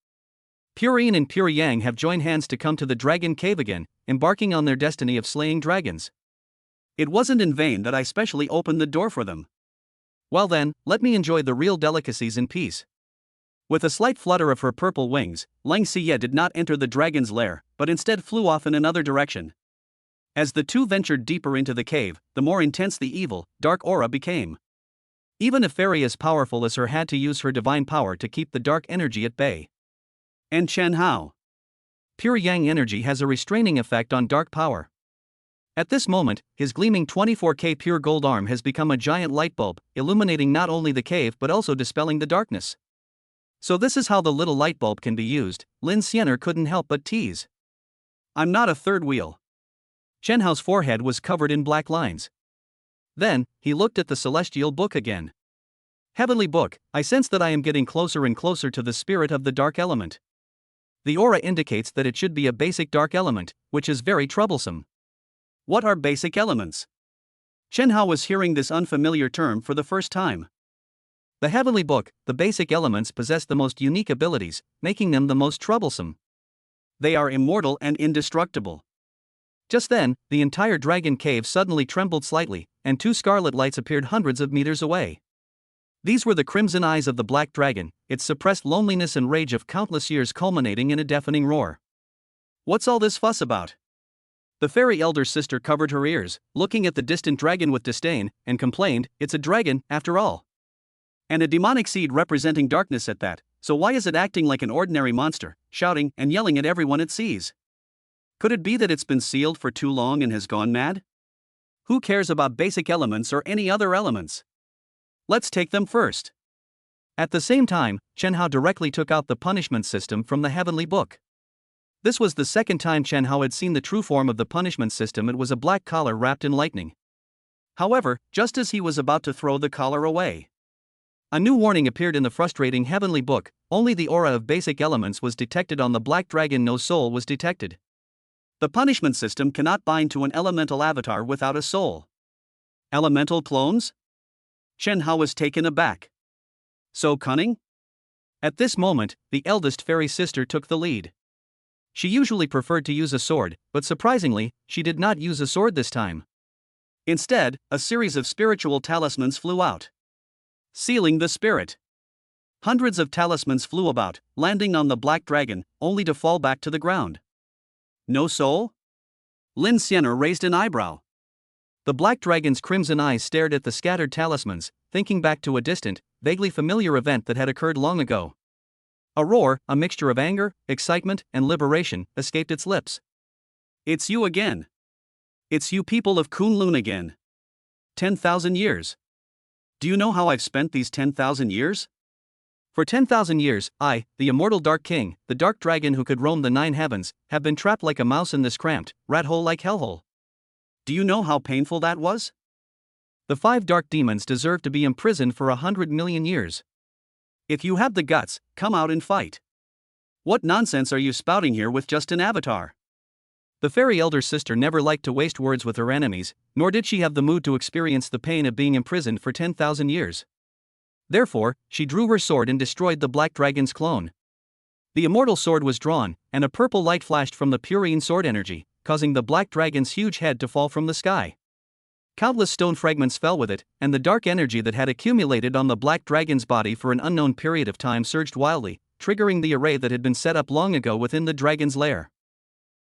Pure Yin and Pure Yang have joined hands to come to the dragon cave again, embarking on their destiny of slaying dragons. It wasn't in vain that I specially opened the door for them. Well then, let me enjoy the real delicacies in peace. With a slight flutter of her purple wings, Lang Xie did not enter the dragon's lair, but instead flew off in another direction. As the two ventured deeper into the cave, the more intense the evil, dark aura became. Even a fairy as powerful as her had to use her divine power to keep the dark energy at bay. And Chen Hao. Pure Yang energy has a restraining effect on dark power. At this moment, his gleaming 24K pure gold arm has become a giant light bulb, illuminating not only the cave but also dispelling the darkness. So this is how the little light bulb can be used, Lin Xianer couldn't help but tease. I'm not a third wheel. Chen Hao's forehead was covered in black lines. Then, he looked at the celestial book again. Heavenly book, I sense that I am getting closer and closer to the spirit of the dark element. The aura indicates that it should be a basic dark element, which is very troublesome. What are basic elements? Chen Hao was hearing this unfamiliar term for the first time. The heavenly book, the basic elements possess the most unique abilities, making them the most troublesome. They are immortal and indestructible. Just then, the entire dragon cave suddenly trembled slightly, and two scarlet lights appeared hundreds of meters away. These were the crimson eyes of the black dragon, its suppressed loneliness and rage of countless years culminating in a deafening roar. What's all this fuss about? The fairy elder sister covered her ears, looking at the distant dragon with disdain, and complained, "It's a dragon, after all. And a demonic seed representing darkness at that, so why is it acting like an ordinary monster, shouting and yelling at everyone it sees? Could it be that it's been sealed for too long and has gone mad? Who cares about basic elements or any other elements? Let's take them first." At the same time, Chen Hao directly took out the punishment system from the heavenly book. This was the second time Chen Hao had seen the true form of the punishment system. It was a black collar wrapped in lightning. However, just as he was about to throw the collar away, a new warning appeared in the frustrating heavenly book. Only the aura of basic elements was detected on the black dragon, no soul was detected. The punishment system cannot bind to an elemental avatar without a soul. Elemental clones? Chen Hao was taken aback. So cunning? At this moment, the eldest fairy sister took the lead. She usually preferred to use a sword, but surprisingly, she did not use a sword this time. Instead, a series of spiritual talismans flew out, sealing the spirit. Hundreds of talismans flew about, landing on the black dragon, only to fall back to the ground. No soul? Lin Xianer raised an eyebrow. The black dragon's crimson eyes stared at the scattered talismans, thinking back to a distant, vaguely familiar event that had occurred long ago. A roar, a mixture of anger, excitement, and liberation, escaped its lips. It's you again. It's you people of Kunlun again. 10,000 years. Do you know how I've spent these 10,000 years? For 10,000 years, I, the immortal Dark King, the dark dragon who could roam the 9 heavens, have been trapped like a mouse in this cramped, rat hole like hellhole. Do you know how painful that was? The 5 dark demons deserve to be imprisoned for 100 million years. If you have the guts, come out and fight. What nonsense are you spouting here with just an avatar? The fairy elder sister never liked to waste words with her enemies, nor did she have the mood to experience the pain of being imprisoned for 10,000 years. Therefore, she drew her sword and destroyed the black dragon's clone. The immortal sword was drawn, and a purple light flashed from the Purine sword energy, causing the black dragon's huge head to fall from the sky. Countless stone fragments fell with it, and the dark energy that had accumulated on the black dragon's body for an unknown period of time surged wildly, triggering the array that had been set up long ago within the dragon's lair.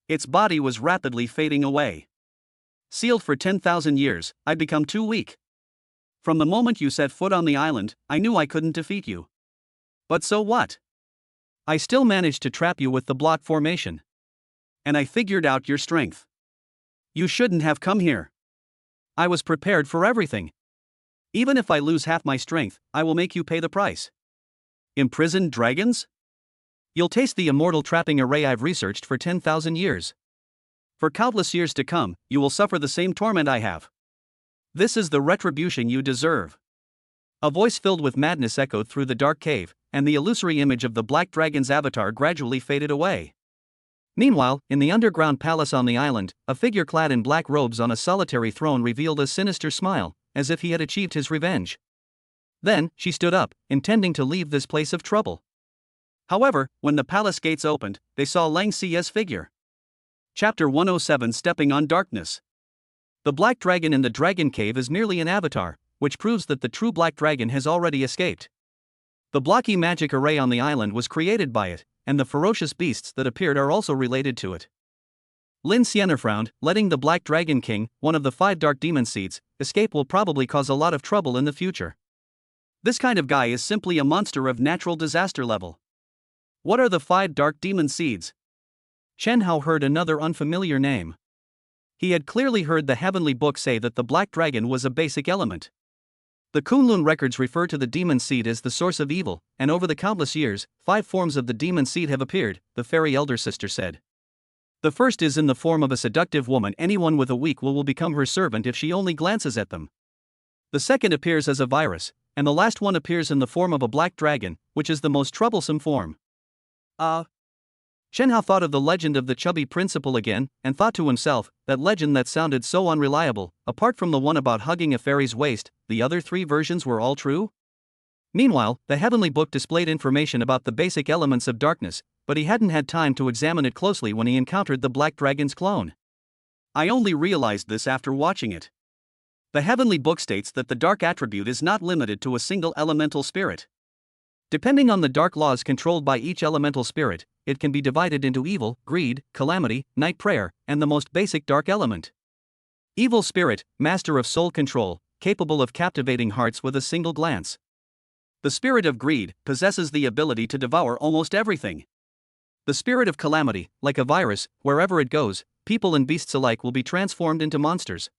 Its body was rapidly fading away. Sealed for 10,000 years, I'd become too weak. From the moment you set foot on the island, I knew I couldn't defeat you. But so what? I still managed to trap you with the block formation. And I figured out your strength. You shouldn't have come here. I was prepared for everything. Even if I lose half my strength, I will make you pay the price. Imprisoned dragons? You'll taste the immortal trapping array I've researched for 10,000 years. For countless years to come, you will suffer the same torment I have. This is the retribution you deserve. A voice filled with madness echoed through the dark cave, and the illusory image of the black dragon's avatar gradually faded away. Meanwhile, in the underground palace on the island, a figure clad in black robes on a solitary throne revealed a sinister smile, as if he had achieved his revenge. Then, she stood up, intending to leave this place of trouble. However, when the palace gates opened, they saw Lang Xia's figure. Chapter 107 Stepping on Darkness. The black dragon in the dragon cave is merely an avatar, which proves that the true black dragon has already escaped. The blocky magic array on the island was created by it, and the ferocious beasts that appeared are also related to it. Lin Sienna frowned, letting the Black Dragon King, one of the 5 dark demon seeds, escape will probably cause a lot of trouble in the future. This kind of guy is simply a monster of natural disaster level. What are the 5 dark demon seeds? Chen Hao heard another unfamiliar name. He had clearly heard the heavenly book say that the black dragon was a basic element. The Kunlun records refer to the demon seed as the source of evil, and over the countless years, 5 forms of the demon seed have appeared, the fairy elder sister said. The first is in the form of a seductive woman. Anyone with a weak will become her servant if she only glances at them. The second appears as a virus, and the last one appears in the form of a black dragon, which is the most troublesome form. Chen Hao thought of the legend of the chubby principal again, and thought to himself, that legend that sounded so unreliable. Apart from the one about hugging a fairy's waist, the other 3 versions were all true? Meanwhile, the heavenly book displayed information about the basic elements of darkness, but he hadn't had time to examine it closely when he encountered the black dragon's clone. I only realized this after watching it. The heavenly book states that the dark attribute is not limited to a single elemental spirit. Depending on the dark laws controlled by each elemental spirit, it can be divided into evil, greed, calamity, night prayer, and the most basic dark element. Evil spirit, master of soul control, capable of captivating hearts with a single glance. The spirit of greed possesses the ability to devour almost everything. The spirit of calamity, like a virus, wherever it goes, people and beasts alike will be transformed into monsters.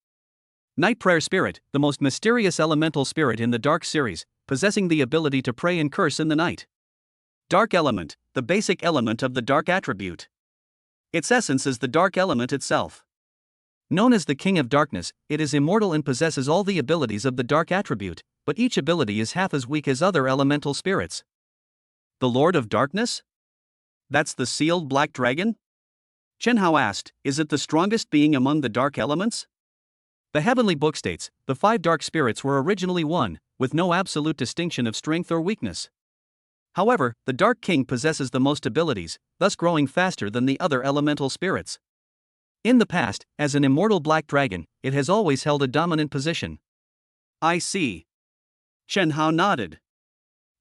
Night prayer spirit, the most mysterious elemental spirit in the Dark series, possessing the ability to pray and curse in the night. Dark element, the basic element of the dark attribute. Its essence is the dark element itself. Known as the King of Darkness, it is immortal and possesses all the abilities of the dark attribute, but each ability is half as weak as other elemental spirits. The Lord of Darkness? That's the sealed black dragon? Chen Hao asked, is it the strongest being among the dark elements? The heavenly book states, the 5 dark spirits were originally one, with no absolute distinction of strength or weakness. However, the Dark King possesses the most abilities, thus growing faster than the other elemental spirits. In the past, as an immortal black dragon, it has always held a dominant position. I see. Chen Hao nodded.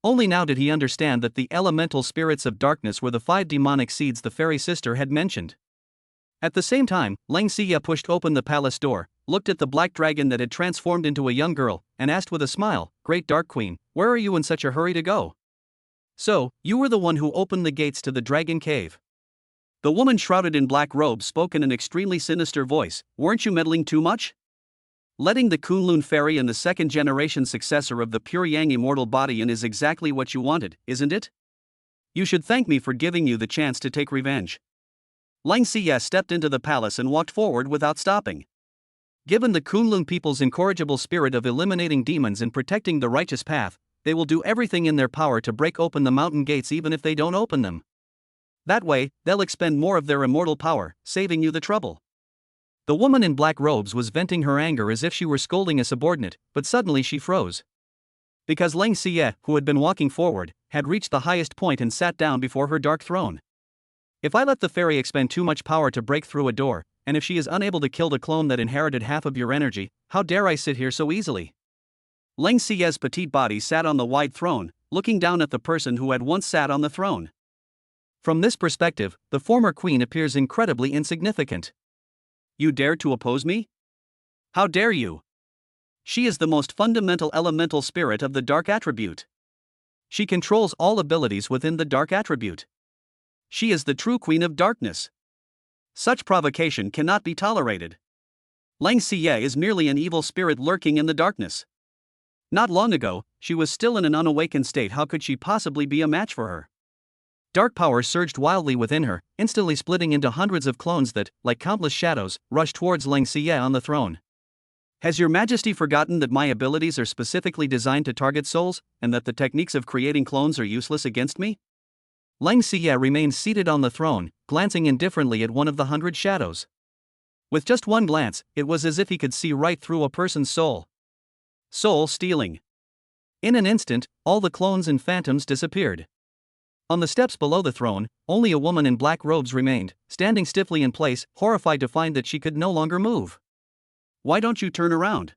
Only now did he understand that the elemental spirits of darkness were the 5 demonic seeds the fairy sister had mentioned. At the same time, Lang Xia pushed open the palace door, looked at the black dragon that had transformed into a young girl, and asked with a smile, "Great Dark Queen, where are you in such a hurry to go?" "So, you were the one who opened the gates to the dragon cave?" The woman shrouded in black robes spoke in an extremely sinister voice. "Weren't you meddling too much? Letting the Kunlun fairy and the 2nd-generation successor of the pure Yang immortal body in is exactly what you wanted, isn't it? You should thank me for giving you the chance to take revenge." Lang Xia stepped into the palace and walked forward without stopping. Given the Kunlun people's incorrigible spirit of eliminating demons and protecting the righteous path, they will do everything in their power to break open the mountain gates even if they don't open them. That way, they'll expend more of their immortal power, saving you the trouble. The woman in black robes was venting her anger as if she were scolding a subordinate, but suddenly she froze. Because Lang Xie, who had been walking forward, had reached the highest point and sat down before her dark throne. "If I let the fairy expend too much power to break through a door, and if she is unable to kill the clone that inherited half of your energy, how dare I sit here so easily? Leng Xie's petite body sat on the wide throne, looking down at the person who had once sat on the throne. From this perspective, the former queen appears incredibly insignificant. You dare to oppose me? How dare you? She is the most fundamental elemental spirit of the dark attribute. She controls all abilities within the dark attribute. She is the true queen of darkness. Such provocation cannot be tolerated. Leng Xie is merely an evil spirit lurking in the darkness. Not long ago, she was still in an unawakened state. How could she possibly be a match for her? Dark power surged wildly within her, instantly splitting into hundreds of clones that, like countless shadows, rushed towards Leng Xie on the throne. Has your majesty forgotten that my abilities are specifically designed to target souls, and that the techniques of creating clones are useless against me? Leng Xie remained seated on the throne, glancing indifferently at one of the 100 shadows. With just one glance, it was as if he could see right through a person's soul. Soul stealing. In an instant, all the clones and phantoms disappeared. On the steps below the throne, only a woman in black robes remained, standing stiffly in place, horrified to find that she could no longer move. Why don't you turn around?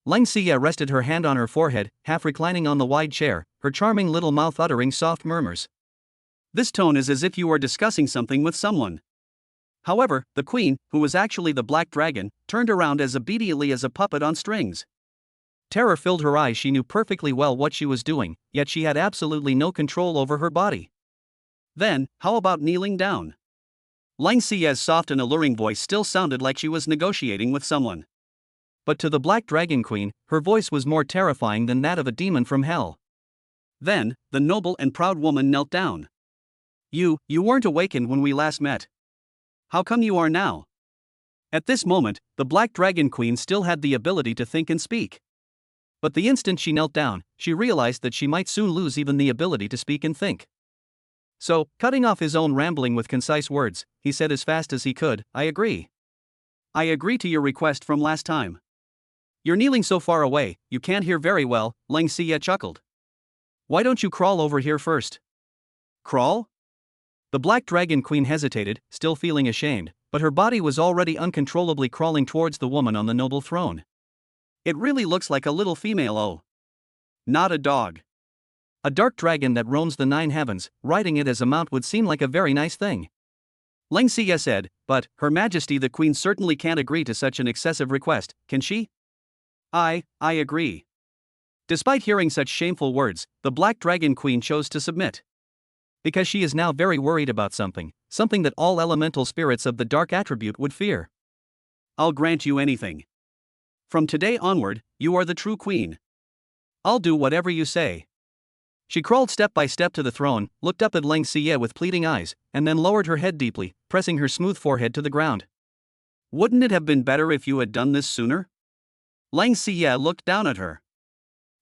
Leng Xie rested her hand on her forehead, half reclining on the wide chair, her charming little mouth uttering soft murmurs. This tone is as if you are discussing something with someone. However, the queen, who was actually the black dragon, turned around as obediently as a puppet on strings. Terror filled her eyes. She knew perfectly well what she was doing, yet she had absolutely no control over her body. Then, how about kneeling down? Leng Xie's soft and alluring voice still sounded like she was negotiating with someone. But to the Black Dragon Queen, her voice was more terrifying than that of a demon from hell. Then, the noble and proud woman knelt down. You weren't awakened when we last met. How come you are now? At this moment, the Black Dragon Queen still had the ability to think and speak. But the instant she knelt down, she realized that she might soon lose even the ability to speak and think. So, cutting off his own rambling with concise words, he said as fast as he could, I agree. I agree to your request from last time. You're kneeling so far away, you can't hear very well, Leng Xie chuckled. Why don't you crawl over here first? Crawl? The Black Dragon Queen hesitated, still feeling ashamed, but her body was already uncontrollably crawling towards the woman on the noble throne. It really looks like a little female, oh. Not a dog. A dark dragon that roams the 9 heavens, riding it as a mount would seem like a very nice thing. Leng Xie said, but, Her Majesty the Queen certainly can't agree to such an excessive request, can she? I agree. Despite hearing such shameful words, the Black Dragon Queen chose to submit. Because she is now very worried about something that all elemental spirits of the dark attribute would fear. I'll grant you anything. From today onward, you are the true queen. I'll do whatever you say. She crawled step by step to the throne, looked up at Leng Xie with pleading eyes, and then lowered her head deeply, pressing her smooth forehead to the ground. Wouldn't it have been better if you had done this sooner? Leng Xie looked down at her.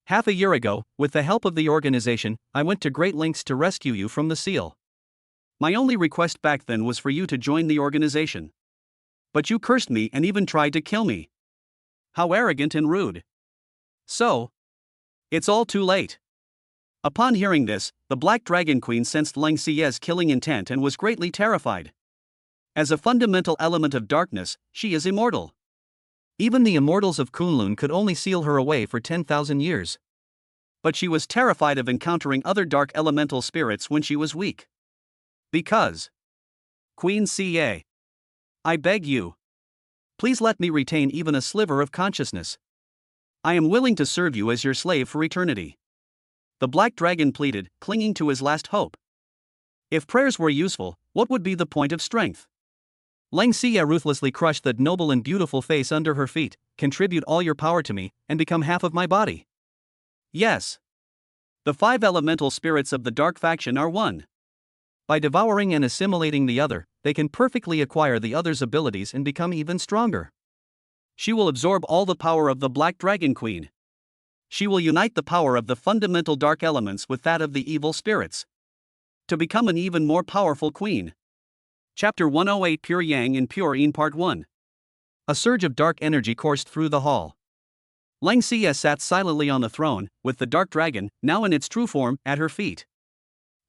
Half a year ago, with the help of the organization, I went to great lengths to rescue you from the seal. My only request back then was for you to join the organization. But you cursed me and even tried to kill me. How arrogant and rude. So, it's all too late. Upon hearing this, the Black Dragon Queen sensed Leng Xie's killing intent and was greatly terrified. As a fundamental element of darkness, she is immortal. Even the immortals of Kunlun could only seal her away for 10,000 years. But she was terrified of encountering other dark elemental spirits when she was weak. Because, Queen Xie, I beg you, please let me retain even a sliver of consciousness. I am willing to serve you as your slave for eternity. The Black Dragon pleaded, clinging to his last hope. If prayers were useful, what would be the point of strength? Leng Xie ruthlessly crushed that noble and beautiful face under her feet. Contribute all your power to me, and become half of my body. Yes. The 5 elemental spirits of the dark faction are one. By devouring and assimilating the other, they can perfectly acquire the other's abilities and become even stronger. She will absorb all the power of the Black Dragon Queen. She will unite the power of the fundamental dark elements with that of the evil spirits, to become an even more powerful queen. Chapter 108 Pure Yang and Pure Yin Part 1. A surge of dark energy coursed through the hall. Leng Xie sat silently on the throne, with the dark dragon, now in its true form, at her feet.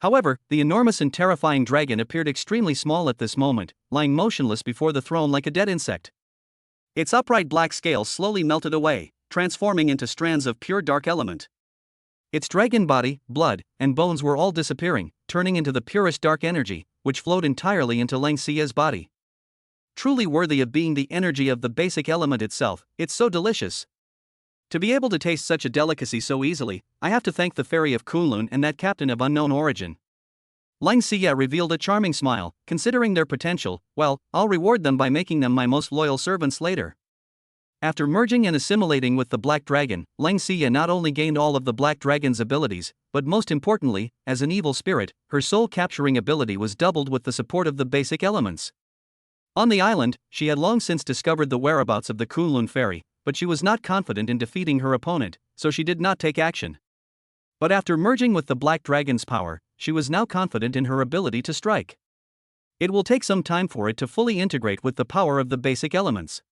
However, the enormous and terrifying dragon appeared extremely small at this moment, lying motionless before the throne like a dead insect. Its upright black scales slowly melted away, transforming into strands of pure dark element. Its dragon body, blood, and bones were all disappearing, turning into the purest dark energy, which flowed entirely into Lang Xia's body. Truly worthy of being the energy of the basic element itself, it's so delicious. To be able to taste such a delicacy so easily, I have to thank the fairy of Kunlun and that captain of unknown origin. Lang Xia revealed a charming smile. Considering their potential, well, I'll reward them by making them my most loyal servants later. After merging and assimilating with the Black Dragon, Lang Xia not only gained all of the Black Dragon's abilities, but most importantly, as an evil spirit, her soul-capturing ability was doubled with the support of the basic elements. On the island, she had long since discovered the whereabouts of the Kunlun fairy, but she was not confident in defeating her opponent, so she did not take action. But after merging with the Black Dragon's power, she was now confident in her ability to strike. It will take some time for it to fully integrate with the power of the basic elements.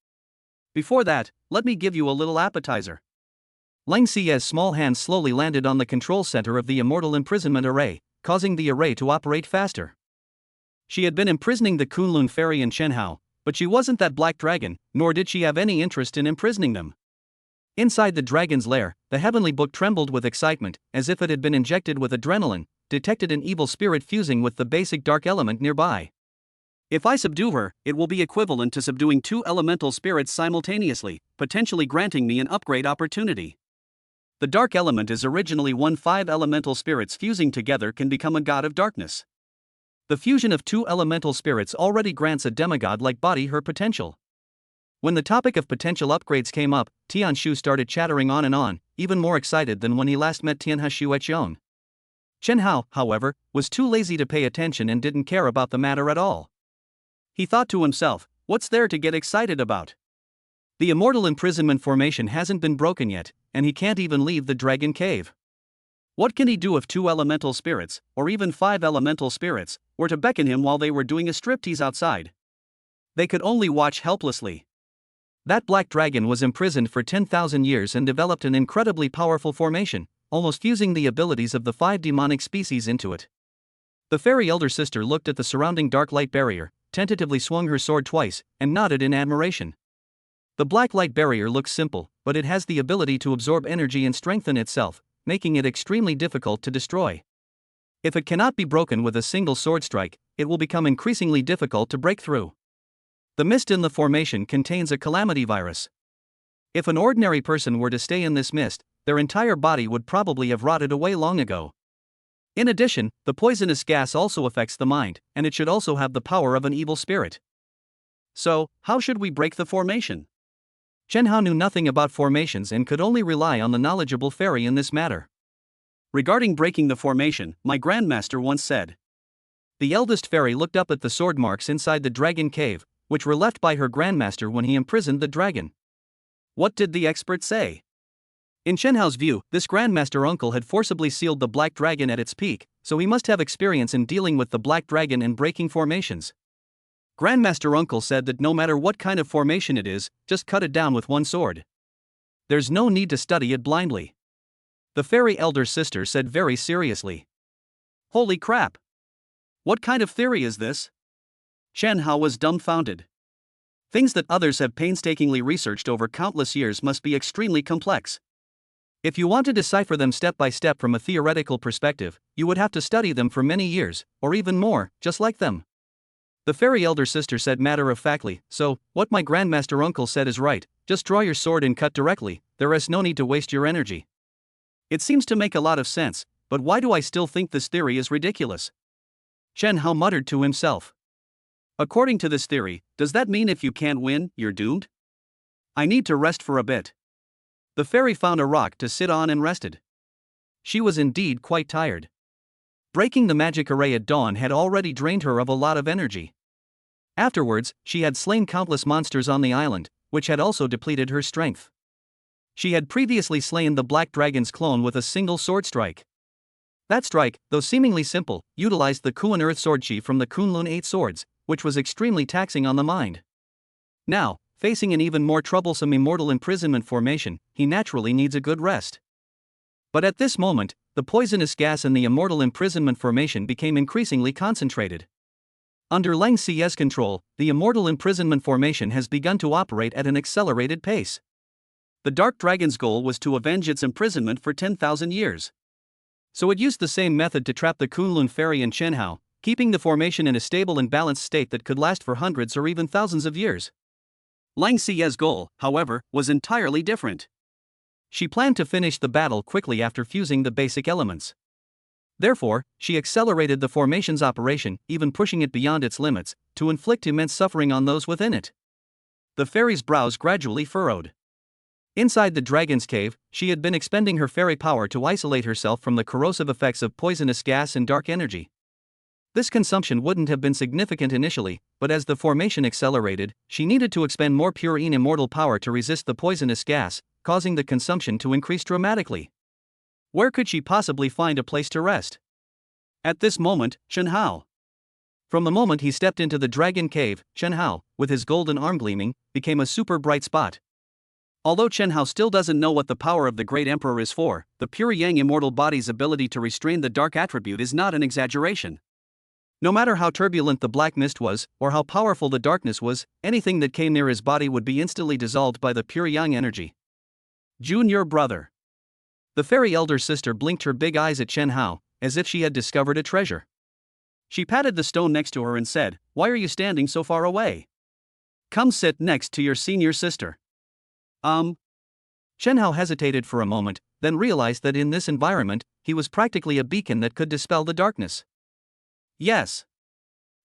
Before that, let me give you a little appetizer. Lang Xia's small hands slowly landed on the control center of the Immortal Imprisonment Array, causing the array to operate faster. She had been imprisoning the Kunlun fairy and Chen Hao, but she wasn't that black dragon, nor did she have any interest in imprisoning them. Inside the dragon's lair, the heavenly book trembled with excitement, as if it had been injected with adrenaline, detected an evil spirit fusing with the basic dark element nearby. If I subdue her, it will be equivalent to subduing 2 elemental spirits simultaneously, potentially granting me an upgrade opportunity. The dark element is originally 5 elemental spirits fusing together can become a god of darkness. The fusion of 2 elemental spirits already grants a demigod-like body her potential. When the topic of potential upgrades came up, Tianshu started chattering on and on, even more excited than when he last met Tianhashu at Xiong. Chen Hao, however, was too lazy to pay attention and didn't care about the matter at all. He thought to himself, what's there to get excited about? The immortal imprisonment formation hasn't been broken yet, and he can't even leave the dragon cave. What can he do if 2 elemental spirits, or even 5 elemental spirits, were to beckon him while they were doing a striptease outside? They could only watch helplessly. That black dragon was imprisoned for 10,000 years and developed an incredibly powerful formation, almost fusing the abilities of the 5 demonic species into it. The fairy elder sister looked at the surrounding dark light barrier, tentatively swung her sword twice, and nodded in admiration. The black light barrier looks simple, but it has the ability to absorb energy and strengthen itself, making it extremely difficult to destroy. If it cannot be broken with a single sword strike, it will become increasingly difficult to break through. The mist in the formation contains a calamity virus. If an ordinary person were to stay in this mist, their entire body would probably have rotted away long ago. In addition, the poisonous gas also affects the mind, and it should also have the power of an evil spirit. So, how should we break the formation? Chen Hao knew nothing about formations and could only rely on the knowledgeable fairy in this matter. Regarding breaking the formation, my grandmaster once said. The eldest fairy looked up at the sword marks inside the dragon cave, which were left by her grandmaster when he imprisoned the dragon. What did the expert say? In Chen Hao's view, this grandmaster uncle had forcibly sealed the black dragon at its peak, so he must have experience in dealing with the black dragon and breaking formations. Grandmaster uncle said that no matter what kind of formation it is, just cut it down with one sword. There's no need to study it blindly. The fairy elder sister said very seriously. Holy crap! What kind of theory is this? Chen Hao was dumbfounded. Things that others have painstakingly researched over countless years must be extremely complex. If you want to decipher them step by step from a theoretical perspective, you would have to study them for many years, or even more, just like them. The fairy elder sister said matter-of-factly, so, what my grandmaster uncle said is right, just draw your sword and cut directly, there is no need to waste your energy. It seems to make a lot of sense, but why do I still think this theory is ridiculous? Chen Hao muttered to himself. According to this theory, does that mean if you can't win, you're doomed? I need to rest for a bit. The fairy found a rock to sit on and rested. She was indeed quite tired. Breaking the magic array at dawn had already drained her of a lot of energy. Afterwards, she had slain countless monsters on the island, which had also depleted her strength. She had previously slain the black dragon's clone with a single sword strike. That strike, though seemingly simple, utilized the Kuan Earth Sword Chi from the Kunlun 8 swords, which was extremely taxing on the mind. Now, facing an even more troublesome immortal imprisonment formation, he naturally needs a good rest. But at this moment, the poisonous gas in the immortal imprisonment formation became increasingly concentrated. Under Lang Xi's control, the immortal imprisonment formation has begun to operate at an accelerated pace. The Dark Dragon's goal was to avenge its imprisonment for 10,000 years. So it used the same method to trap the Kunlun Fairy in Chenhao, keeping the formation in a stable and balanced state that could last for hundreds or even thousands of years. Lang Xi's goal, however, was entirely different. She planned to finish the battle quickly after fusing the basic elements. Therefore, she accelerated the formation's operation, even pushing it beyond its limits, to inflict immense suffering on those within it. The fairy's brows gradually furrowed. Inside the dragon's cave, she had been expending her fairy power to isolate herself from the corrosive effects of poisonous gas and dark energy. This consumption wouldn't have been significant initially, but as the formation accelerated, she needed to expend more pure immortal power to resist the poisonous gas, causing the consumption to increase dramatically. Where could she possibly find a place to rest? At this moment, Chenhao. From the moment he stepped into the dragon cave, Chenhao, with his golden arm gleaming, became a super bright spot. Although Chenhao still doesn't know what the power of the Great Emperor is for, the pure Yang immortal body's ability to restrain the dark attribute is not an exaggeration. No matter how turbulent the black mist was, or how powerful the darkness was, anything that came near his body would be instantly dissolved by the pure Yang energy. Junior brother. The fairy elder sister blinked her big eyes at Chenhao, as if she had discovered a treasure. She patted the stone next to her and said, "Why are you standing so far away? Come sit next to your senior sister." Chenhao hesitated for a moment, then realized that in this environment, he was practically a beacon that could dispel the darkness. Yes.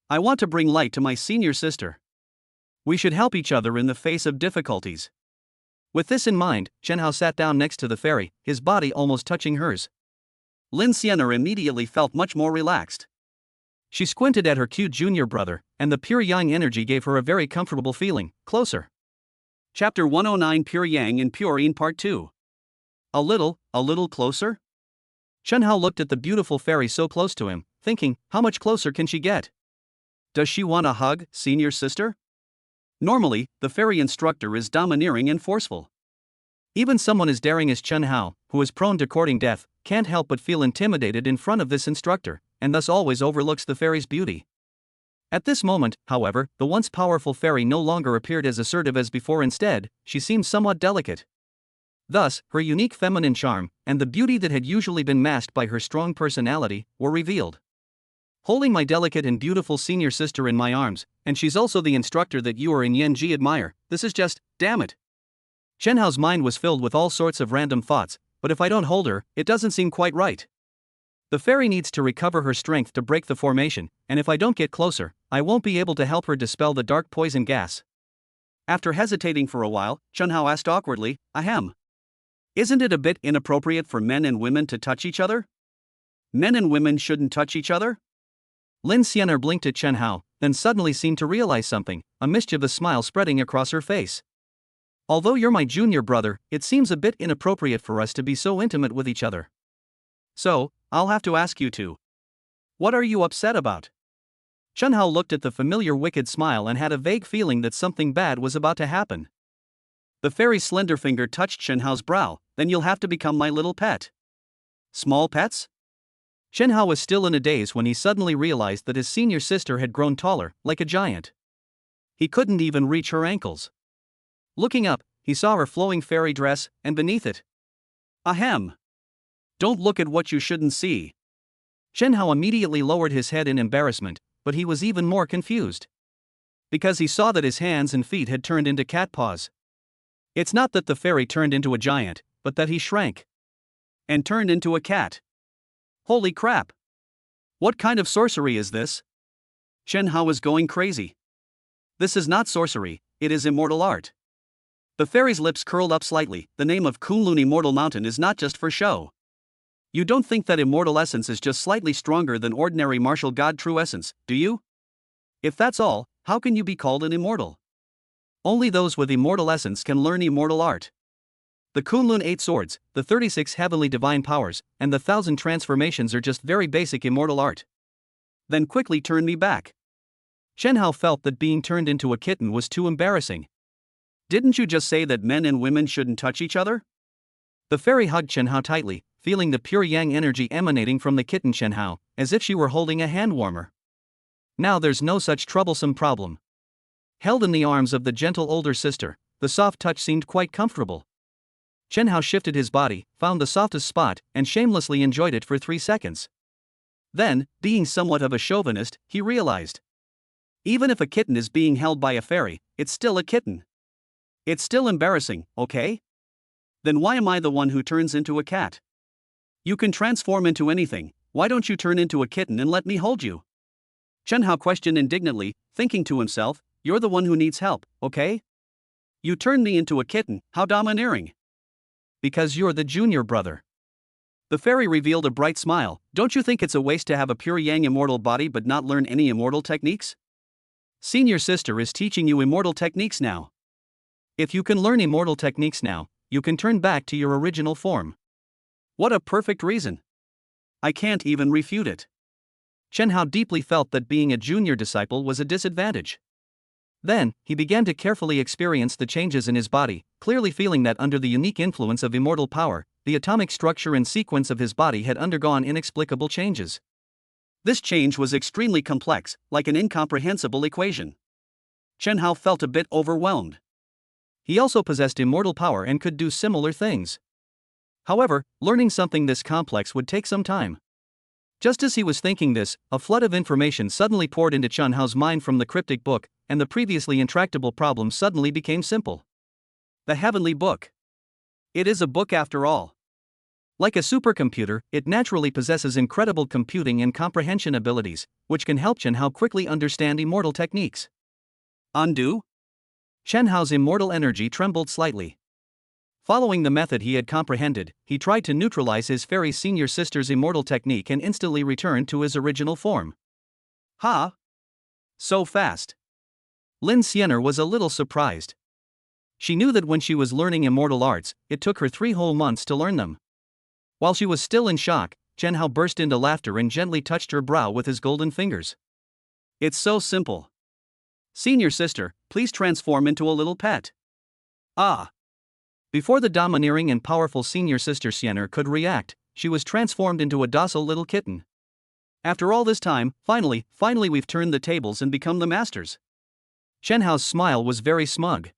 I want to bring light to my senior sister. We should help each other in the face of difficulties. With this in mind, Chenhao sat down next to the fairy, his body almost touching hers. Lin Xian'er immediately felt much more relaxed. She squinted at her cute junior brother, and the pure Yang energy gave her a very comfortable feeling. Closer. Chapter 109, Pure Yang and Pure Yin Part 2. A little closer? Chenhao looked at the beautiful fairy so close to him, thinking, how much closer can she get? Does she want a hug, senior sister? Normally, the fairy instructor is domineering and forceful. Even someone as daring as Chenhao, who is prone to courting death, can't help but feel intimidated in front of this instructor, and thus always overlooks the fairy's beauty. At this moment, however, the once powerful fairy no longer appeared as assertive as before. Instead, she seemed somewhat delicate. Thus, her unique feminine charm, and the beauty that had usually been masked by her strong personality, were revealed. Holding my delicate and beautiful senior sister in my arms, and she's also the instructor that you and Yanji admire, this is just, damn it. Chenhao's mind was filled with all sorts of random thoughts, but if I don't hold her, it doesn't seem quite right. The fairy needs to recover her strength to break the formation, and if I don't get closer, I won't be able to help her dispel the dark poison gas. After hesitating for a while, Chenhao asked awkwardly, "Ahem. Isn't it a bit inappropriate for men and women to touch each other? Men and women shouldn't touch each other?" Lin Xian'er blinked at Chenhao, then suddenly seemed to realize something, a mischievous smile spreading across her face. "Although you're my junior brother, it seems a bit inappropriate for us to be so intimate with each other. So, I'll have to ask you to. What are you upset about?" Chenhao looked at the familiar wicked smile and had a vague feeling that something bad was about to happen. The fairy's slender finger touched Chenhao's brow. "Then you'll have to become my little pet." "Small pets?" Chenhao was still in a daze when he suddenly realized that his senior sister had grown taller, like a giant. He couldn't even reach her ankles. Looking up, he saw her flowing fairy dress, and beneath it. "Ahem. Don't look at what you shouldn't see." Chenhao immediately lowered his head in embarrassment, but he was even more confused. Because he saw that his hands and feet had turned into cat paws. It's not that the fairy turned into a giant, but that he shrank. And turned into a cat. Holy crap! What kind of sorcery is this? Chenhao was going crazy. This is not sorcery, it is immortal art. The fairy's lips curled up slightly. The name of Kunlun Immortal Mountain is not just for show. You don't think that immortal essence is just slightly stronger than ordinary martial god true essence, do you? If that's all, how can you be called an immortal? Only those with immortal essence can learn immortal art. The Kunlun 8 swords, the 36 heavenly divine powers, and the 1,000 transformations are just very basic immortal art. Then quickly turn me back. Chenhao felt that being turned into a kitten was too embarrassing. Didn't you just say that men and women shouldn't touch each other? The fairy hugged Chenhao tightly, feeling the pure yang energy emanating from the kitten Chen Hao, as if she were holding a hand warmer. Now there's no such troublesome problem. Held in the arms of the gentle older sister, the soft touch seemed quite comfortable. Chen Hao shifted his body, found the softest spot, and shamelessly enjoyed it for 3 seconds. Then, being somewhat of a chauvinist, he realized. Even if a kitten is being held by a fairy, it's still a kitten. It's still embarrassing, okay? Then why am I the one who turns into a cat? You can transform into anything, why don't you turn into a kitten and let me hold you? Chen Hao questioned indignantly, thinking to himself, you're the one who needs help, okay? You turned me into a kitten, how domineering. Because you're the junior brother. The fairy revealed a bright smile. Don't you think it's a waste to have a pure yang immortal body but not learn any immortal techniques? Senior sister is teaching you immortal techniques now. If you can learn immortal techniques now, you can turn back to your original form. What a perfect reason. I can't even refute it. Chen Hao deeply felt that being a junior disciple was a disadvantage. Then, he began to carefully experience the changes in his body, clearly feeling that under the unique influence of immortal power, the atomic structure and sequence of his body had undergone inexplicable changes. This change was extremely complex, like an incomprehensible equation. Chen Hao felt a bit overwhelmed. He also possessed immortal power and could do similar things. However, learning something this complex would take some time. Just as he was thinking this, a flood of information suddenly poured into Chen Hao's mind from the cryptic book, and the previously intractable problem suddenly became simple. The Heavenly Book. It is a book after all. Like a supercomputer, it naturally possesses incredible computing and comprehension abilities, which can help Chen Hao quickly understand immortal techniques. Undo? Chen Hao's immortal energy trembled slightly. Following the method he had comprehended, he tried to neutralize his fairy senior sister's immortal technique and instantly returned to his original form. Ha! So fast. Lin Xianer was a little surprised. She knew that when she was learning immortal arts, it took her 3 whole months to learn them. While she was still in shock, Chen Hao burst into laughter and gently touched her brow with his golden fingers. It's so simple. Senior sister, please transform into a little pet. Ah! Before the domineering and powerful senior sister Xianer could react, she was transformed into a docile little kitten. After all this time, finally we've turned the tables and become the masters. Chen Hao's smile was very smug.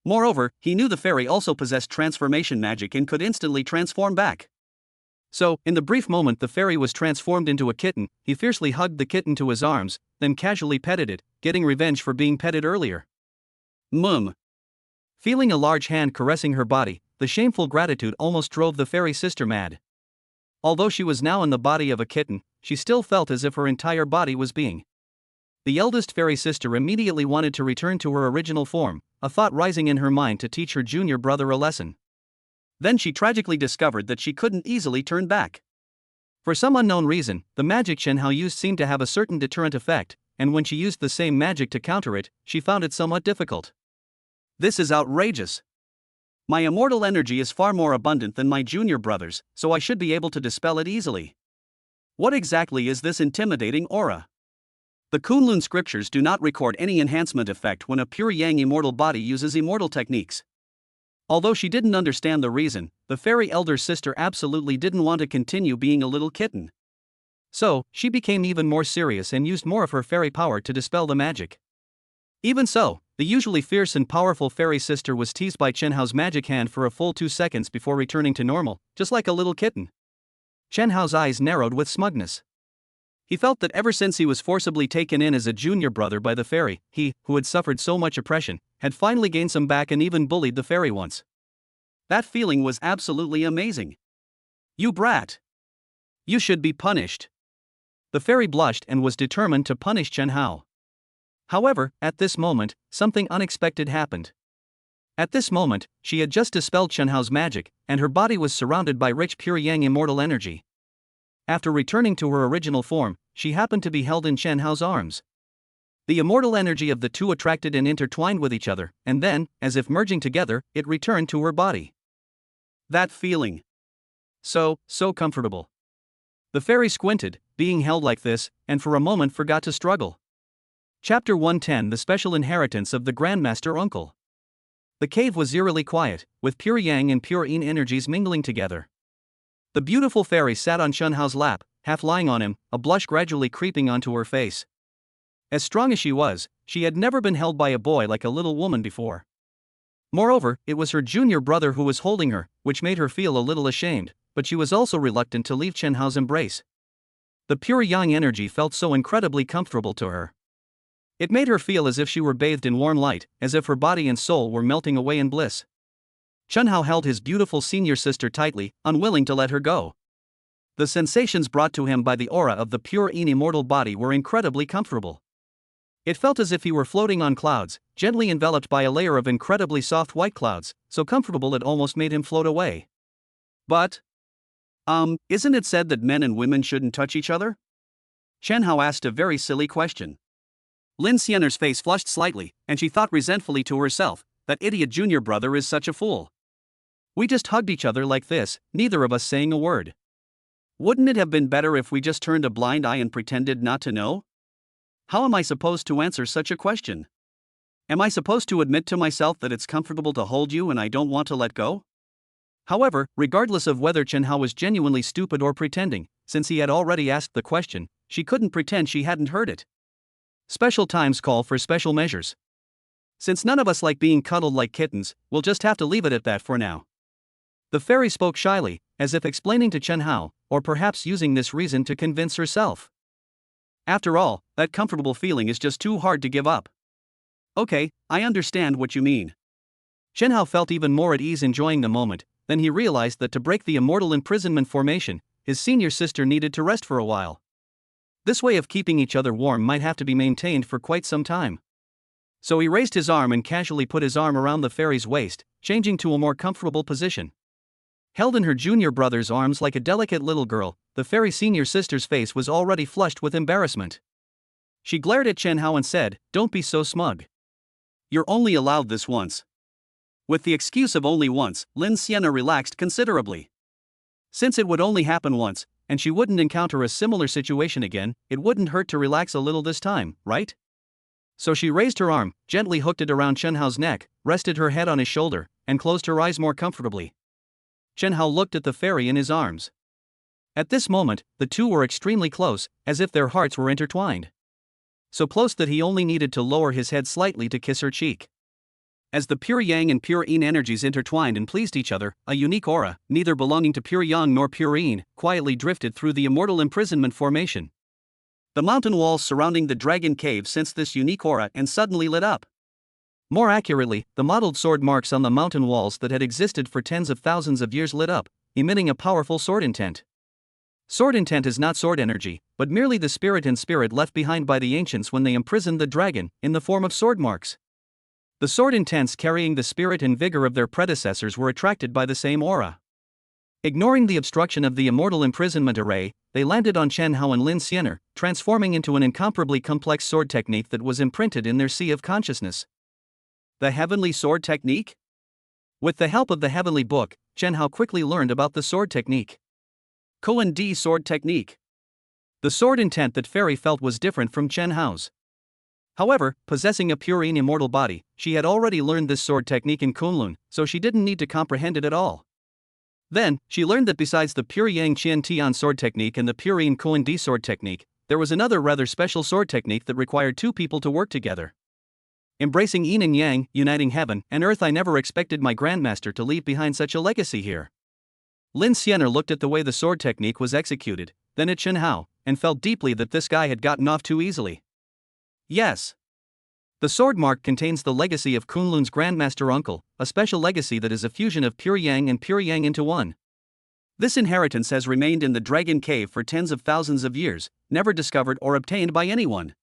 Moreover, he knew the fairy also possessed transformation magic and could instantly transform back. So, in the brief moment the fairy was transformed into a kitten, he fiercely hugged the kitten to his arms, then casually petted it, getting revenge for being petted earlier. Feeling a large hand caressing her body, the shameful gratitude almost drove the fairy sister mad. Although she was now in the body of a kitten, she still felt as if her entire body was being. The eldest fairy sister immediately wanted to return to her original form, a thought rising in her mind to teach her junior brother a lesson. Then she tragically discovered that she couldn't easily turn back. For some unknown reason, the magic Chen Hao used seemed to have a certain deterrent effect, and when she used the same magic to counter it, she found it somewhat difficult. This is outrageous. My immortal energy is far more abundant than my junior brother's, so I should be able to dispel it easily. What exactly is this intimidating aura? The Kunlun scriptures do not record any enhancement effect when a pure yang immortal body uses immortal techniques. Although she didn't understand the reason, the fairy elder sister absolutely didn't want to continue being a little kitten. So, she became even more serious and used more of her fairy power to dispel the magic. Even so, the usually fierce and powerful fairy sister was teased by Chen Hao's magic hand for a full 2 seconds before returning to normal, just like a little kitten. Chen Hao's eyes narrowed with smugness. He felt that ever since he was forcibly taken in as a junior brother by the fairy, he, who had suffered so much oppression, had finally gained some back and even bullied the fairy once. That feeling was absolutely amazing. You brat! You should be punished. The fairy blushed and was determined to punish Chen Hao. However, at this moment, something unexpected happened. At this moment, she had just dispelled Chen Hao's magic, and her body was surrounded by rich pure yang immortal energy. After returning to her original form, she happened to be held in Chen Hao's arms. The immortal energy of the two attracted and intertwined with each other, and then, as if merging together, it returned to her body. That feeling. So comfortable. The fairy squinted, being held like this, and for a moment forgot to struggle. Chapter 110: The Special Inheritance of the Grandmaster Uncle. The cave was eerily quiet, with pure yang and pure yin energies mingling together. The beautiful fairy sat on Chen Hao's lap, half lying on him, a blush gradually creeping onto her face. As strong as she had never been held by a boy like a little woman before. Moreover, it was her junior brother who was holding her, which made her feel a little ashamed, but she was also reluctant to leave Chen Hao's embrace. The pure yang energy felt so incredibly comfortable to her. It made her feel as if she were bathed in warm light, as if her body and soul were melting away in bliss. Chen Hao held his beautiful senior sister tightly, unwilling to let her go. The sensations brought to him by the aura of the pure immortal body were incredibly comfortable. It felt as if he were floating on clouds, gently enveloped by a layer of incredibly soft white clouds, so comfortable it almost made him float away. But, isn't it said that men and women shouldn't touch each other? Chen Hao asked a very silly question. Lin Xianer's face flushed slightly, and she thought resentfully to herself, that idiot junior brother is such a fool. We just hugged each other like this, neither of us saying a word. Wouldn't it have been better if we just turned a blind eye and pretended not to know? How am I supposed to answer such a question? Am I supposed to admit to myself that it's comfortable to hold you and I don't want to let go? However, regardless of whether Chen Hao was genuinely stupid or pretending, since he had already asked the question, she couldn't pretend she hadn't heard it. Special times call for special measures. Since none of us like being cuddled like kittens, we'll just have to leave it at that for now. The fairy spoke shyly, as if explaining to Chen Hao, or perhaps using this reason to convince herself. After all, that comfortable feeling is just too hard to give up. Okay, I understand what you mean. Chen Hao felt even more at ease enjoying the moment. Then he realized that to break the immortal imprisonment formation, his senior sister needed to rest for a while. This way of keeping each other warm might have to be maintained for quite some time. So he raised his arm and casually put his arm around the fairy's waist, changing to a more comfortable position. Held in her junior brother's arms like a delicate little girl, the fairy senior sister's face was already flushed with embarrassment. She glared at Chen Hao and said, "Don't be so smug. You're only allowed this once." With the excuse of only once, Lin Xianer relaxed considerably. Since it would only happen once, and she wouldn't encounter a similar situation again, it wouldn't hurt to relax a little this time, right? So she raised her arm, gently hooked it around Chen Hao's neck, rested her head on his shoulder, and closed her eyes more comfortably. Chen Hao looked at the fairy in his arms. At this moment, the two were extremely close, as if their hearts were intertwined. So close that he only needed to lower his head slightly to kiss her cheek. As the pure yang and pure yin energies intertwined and pleased each other, a unique aura, neither belonging to pure yang nor pure yin, quietly drifted through the immortal imprisonment formation. The mountain walls surrounding the dragon cave sensed this unique aura and suddenly lit up. More accurately, the mottled sword marks on the mountain walls that had existed for tens of thousands of years lit up, emitting a powerful sword intent. Sword intent is not sword energy, but merely the spirit and spirit left behind by the ancients when they imprisoned the dragon, in the form of sword marks. The sword intents carrying the spirit and vigor of their predecessors were attracted by the same aura. Ignoring the obstruction of the immortal imprisonment array, they landed on Chen Hao and Lin Xianer, transforming into an incomparably complex sword technique that was imprinted in their sea of consciousness. The heavenly sword technique? With the help of the heavenly book, Chen Hao quickly learned about the sword technique. Koan-di sword technique. The sword intent that fairy felt was different from Chen Hao's. However, possessing a pure immortal body, she had already learned this sword technique in Kunlun, so she didn't need to comprehend it at all. Then, she learned that besides the pure Yang Qian Tian sword technique and the pure Yin Koan Di sword technique, there was another rather special sword technique that required two people to work together. Embracing Yin and Yang, uniting heaven and earth. I never expected my grandmaster to leave behind such a legacy here. Lin Xianer looked at the way the sword technique was executed, then at Chen Hao, and felt deeply that this guy had gotten off too easily. Yes. The sword mark contains the legacy of Kunlun's grandmaster uncle, a special legacy that is a fusion of pure yang and pure yang into one. This inheritance has remained in the dragon cave for tens of thousands of years, never discovered or obtained by anyone.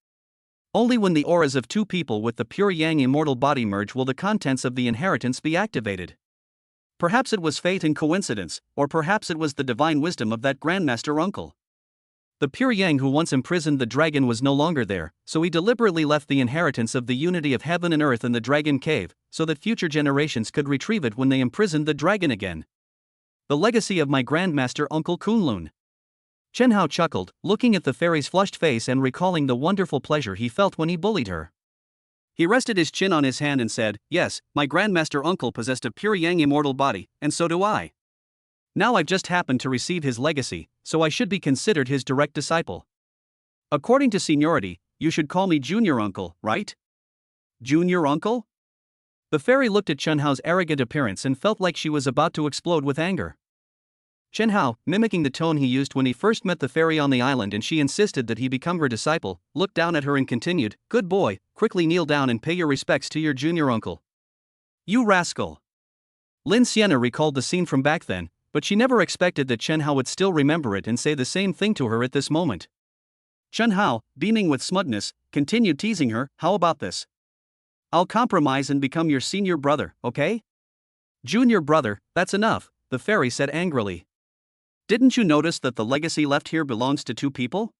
Only when the auras of two people with the pure yang immortal body merge will the contents of the inheritance be activated. Perhaps it was fate and coincidence, or perhaps it was the divine wisdom of that grandmaster uncle. The pure yang who once imprisoned the dragon was no longer there, so he deliberately left the inheritance of the unity of heaven and earth in the dragon cave, so that future generations could retrieve it when they imprisoned the dragon again. The legacy of my grandmaster Uncle Kunlun. Chen Hao chuckled, looking at the fairy's flushed face and recalling the wonderful pleasure he felt when he bullied her. He rested his chin on his hand and said, "Yes, my grandmaster uncle possessed a pure yang immortal body, and so do I. Now I've just happened to receive his legacy, so I should be considered his direct disciple. According to seniority, you should call me junior uncle, right? Junior uncle? The fairy looked at Chen Hao's arrogant appearance and felt like she was about to explode with anger. Chen Hao, mimicking the tone he used when he first met the fairy on the island and she insisted that he become her disciple, looked down at her and continued, "Good boy, quickly kneel down and pay your respects to your junior uncle." "You rascal." Lin Sienna recalled the scene from back then, but she never expected that Chen Hao would still remember it and say the same thing to her at this moment. Chen Hao, beaming with smugness, continued teasing her, "How about this? I'll compromise and become your senior brother, okay?" "Junior brother, that's enough," the fairy said angrily. "Didn't you notice that the legacy left here belongs to two people?"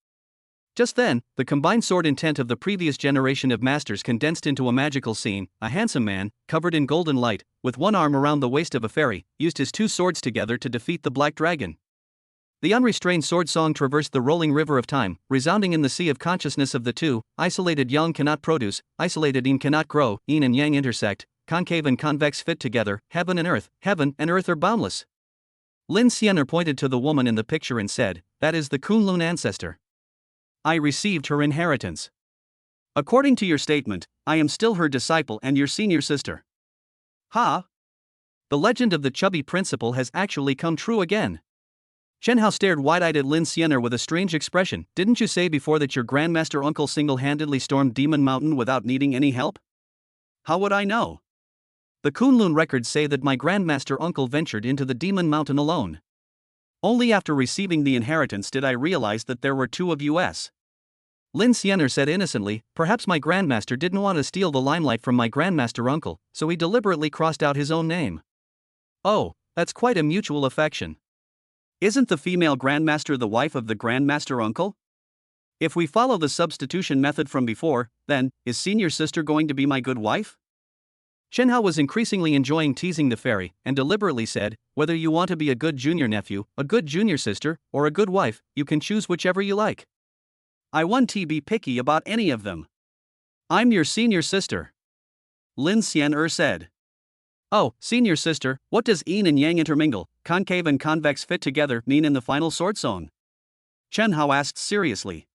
Just then, the combined sword intent of the previous generation of masters condensed into a magical scene. A handsome man, covered in golden light, with one arm around the waist of a fairy, used his two swords together to defeat the black dragon. The unrestrained sword song traversed the rolling river of time, resounding in the sea of consciousness of the two. Isolated yang cannot produce, isolated yin cannot grow, yin and yang intersect, concave and convex fit together, heaven and earth are boundless. Lin Xianer pointed to the woman in the picture and said, "That is the Kunlun ancestor. I received her inheritance. According to your statement, I am still her disciple and your senior sister." "Ha! The legend of the chubby principal has actually come true again." Chen Hao stared wide-eyed at Lin Xianer with a strange expression. "Didn't you say before that your grandmaster uncle single-handedly stormed Demon Mountain without needing any help?" "How would I know? The Kunlun records say that my grandmaster uncle ventured into the Demon Mountain alone. Only after receiving the inheritance did I realize that there were two of us." Lin Xianer said innocently, "Perhaps my grandmaster didn't want to steal the limelight from my grandmaster uncle, so he deliberately crossed out his own name." "Oh, that's quite a mutual affection. Isn't the female grandmaster the wife of the grandmaster uncle? If we follow the substitution method from before, then, is senior sister going to be my good wife?" Chen Hao was increasingly enjoying teasing the fairy, and deliberately said, "Whether you want to be a good junior nephew, a good junior sister, or a good wife, you can choose whichever you like. I won't be picky about any of them. I'm your senior sister," Lin Xianer said. "Oh, senior sister, what does yin and yang intermingle, concave and convex fit together mean in the final sword song?" Chen Hao asked seriously.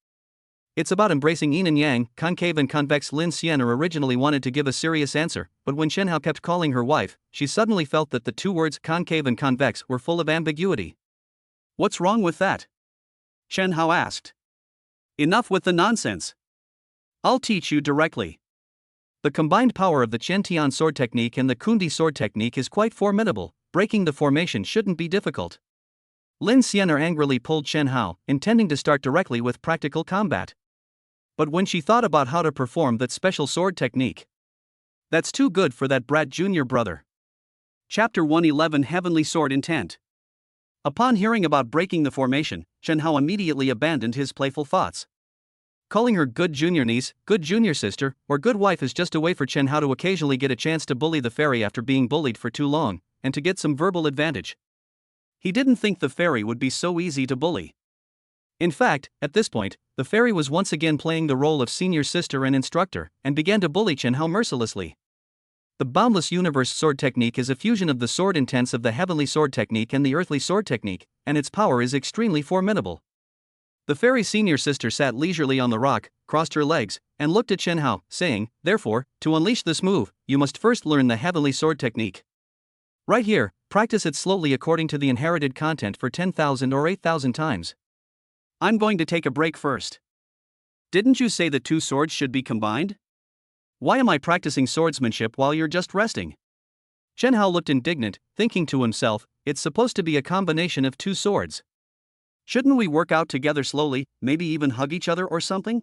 "It's about embracing yin and yang, concave and convex." Lin Xianer originally wanted to give a serious answer, but when Chen Hao kept calling her wife, she suddenly felt that the two words concave and convex were full of ambiguity. "What's wrong with that?" Chen Hao asked. "Enough with the nonsense. I'll teach you directly." The combined power of the Chen Tian sword technique and the Kundi sword technique is quite formidable. Breaking the formation shouldn't be difficult. Lin Xianer angrily pulled Chen Hao, intending to start directly with practical combat. But when she thought about how to perform that special sword technique, that's too good for that brat junior brother. Chapter 111 Heavenly Sword Intent. Upon hearing about breaking the formation, Chen Hao immediately abandoned his playful thoughts. Calling her good junior niece, good junior sister, or good wife is just a way for Chen Hao to occasionally get a chance to bully the fairy after being bullied for too long, and to get some verbal advantage. He didn't think the fairy would be so easy to bully. In fact, at this point, the fairy was once again playing the role of senior sister and instructor, and began to bully Chen Hao mercilessly. The Boundless Universe sword technique is a fusion of the sword intents of the heavenly sword technique and the earthly sword technique, and its power is extremely formidable. The fairy senior sister sat leisurely on the rock, crossed her legs, and looked at Chen Hao, saying, "Therefore, to unleash this move, you must first learn the heavenly sword technique. Right here, practice it slowly according to the inherited content for 10,000 or 8,000 times. I'm going to take a break first. Didn't you say the two swords should be combined? Why am I practicing swordsmanship while you're just resting?" Chen Hao looked indignant, thinking to himself, "It's supposed to be a combination of two swords. Shouldn't we work out together slowly, maybe even hug each other or something?"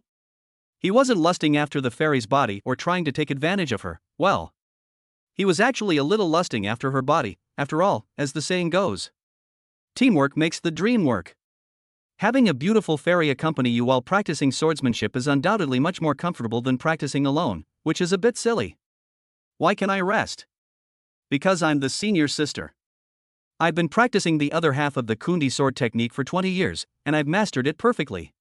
He wasn't lusting after the fairy's body or trying to take advantage of her. Well, he was actually a little lusting after her body. After all, as the saying goes, teamwork makes the dream work. Having a beautiful fairy accompany you while practicing swordsmanship is undoubtedly much more comfortable than practicing alone, which is a bit silly. Why can I rest? Because I'm the senior sister. I've been practicing the other half of the Kundi sword technique for 20 years, and I've mastered it perfectly.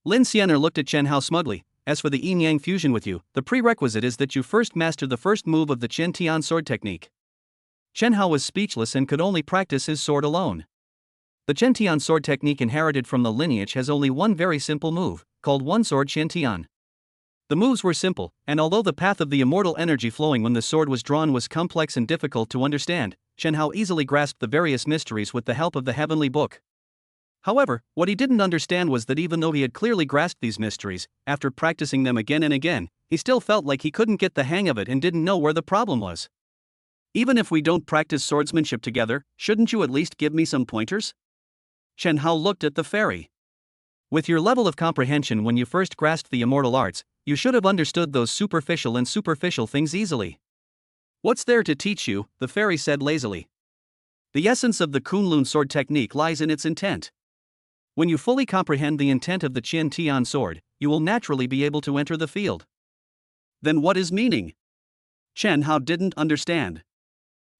Lin Xianer looked at Chen Hao smugly. "As for the yin-yang fusion with you, the prerequisite is that you first master the first move of the Chen Tian sword technique." Chen Hao was speechless and could only practice his sword alone. The Chen Tian sword technique inherited from the lineage has only one very simple move, called one sword Chen Tian. The moves were simple, and although the path of the immortal energy flowing when the sword was drawn was complex and difficult to understand, Chen Hao easily grasped the various mysteries with the help of the heavenly book. However, what he didn't understand was that even though he had clearly grasped these mysteries, after practicing them again and again, he still felt like he couldn't get the hang of it and didn't know where the problem was. Even if we don't practice swordsmanship together, shouldn't you at least give me some pointers? Chen Hao looked at the fairy. With your level of comprehension when you first grasped the immortal arts, you should have understood those superficial things easily. What's there to teach you? The fairy said lazily. The essence of the Kunlun sword technique lies in its intent. When you fully comprehend the intent of the Chen Tian sword, you will naturally be able to enter the field. Then what is meaning? Chen Hao didn't understand.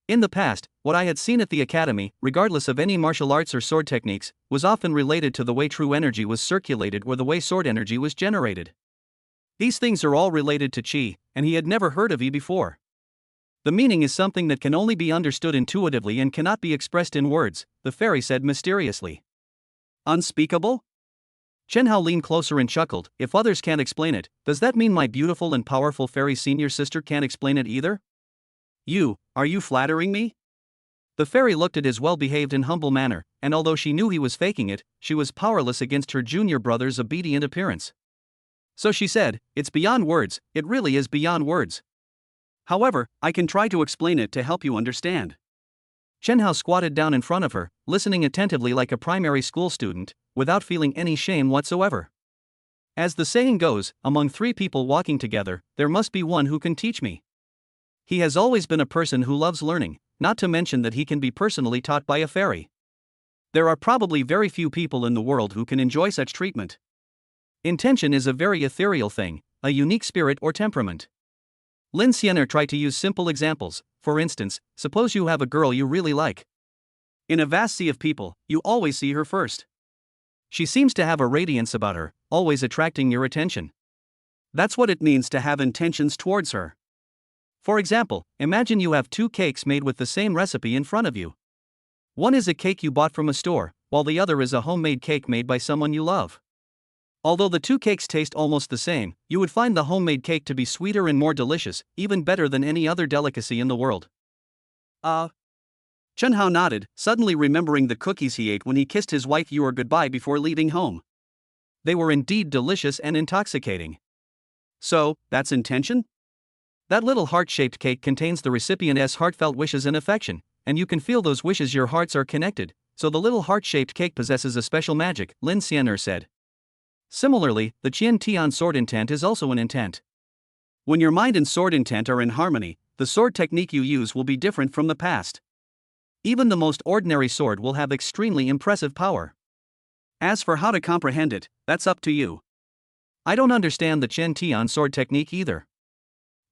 In the past, what I had seen at the academy, regardless of any martial arts or sword techniques, was often related to the way true energy was circulated or the way sword energy was generated. These things are all related to qi, and he had never heard of yi before. The meaning is something that can only be understood intuitively and cannot be expressed in words, the fairy said mysteriously. Unspeakable? Chen Hao leaned closer and chuckled. If others can't explain it, does that mean my beautiful and powerful fairy senior sister can't explain it either? Are you flattering me? The fairy looked at his well-behaved and humble manner, and although she knew he was faking it, she was powerless against her junior brother's obedient appearance. So she said, it's beyond words, it really is beyond words. However, I can try to explain it to help you understand. Chen Hao squatted down in front of her, listening attentively like a primary school student, without feeling any shame whatsoever. As the saying goes, among three people walking together, there must be one who can teach me. He has always been a person who loves learning, not to mention that he can be personally taught by a fairy. There are probably very few people in the world who can enjoy such treatment. Intention is a very ethereal thing, a unique spirit or temperament. Lin Xianer tried to use simple examples. For instance, suppose you have a girl you really like. In a vast sea of people, you always see her first. She seems to have a radiance about her, always attracting your attention. That's what it means to have intentions towards her. For example, imagine you have two cakes made with the same recipe in front of you. One is a cake you bought from a store, while the other is a homemade cake made by someone you love. Although the two cakes taste almost the same, you would find the homemade cake to be sweeter and more delicious, even better than any other delicacy in the world. Chen Hao nodded, suddenly remembering the cookies he ate when he kissed his wife goodbye before leaving home. They were indeed delicious and intoxicating. So, that's intention? That little heart-shaped cake contains the recipient's heartfelt wishes and affection, and you can feel those wishes. Your hearts are connected, so the little heart-shaped cake possesses a special magic, Lin Xianer said. Similarly, the Chen Tian sword intent is also an intent. When your mind and sword intent are in harmony, the sword technique you use will be different from the past. Even the most ordinary sword will have extremely impressive power. As for how to comprehend it, that's up to you. I don't understand the Chen Tian sword technique either.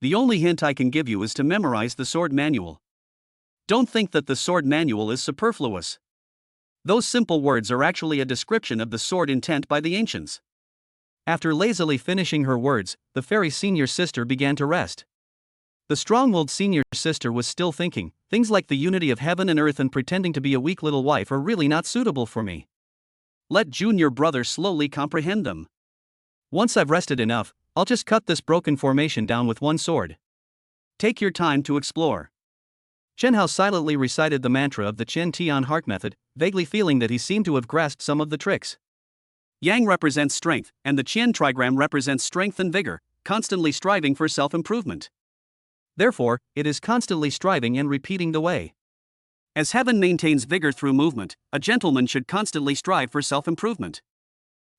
The only hint I can give you is to memorize the sword manual. Don't think that the sword manual is superfluous. Those simple words are actually a description of the sword intent by the ancients. After lazily finishing her words, the fairy senior sister began to rest. The strong-willed senior sister was still thinking, things like the unity of heaven and earth and pretending to be a weak little wife are really not suitable for me. Let junior brother slowly comprehend them. Once I've rested enough, I'll just cut this broken formation down with one sword. Take your time to explore. Chen Hao silently recited the mantra of the Chen Tian heart method, vaguely feeling that he seemed to have grasped some of the tricks. Yang represents strength, and the Qian trigram represents strength and vigor, constantly striving for self-improvement. Therefore, it is constantly striving and repeating the way. As heaven maintains vigor through movement, a gentleman should constantly strive for self-improvement.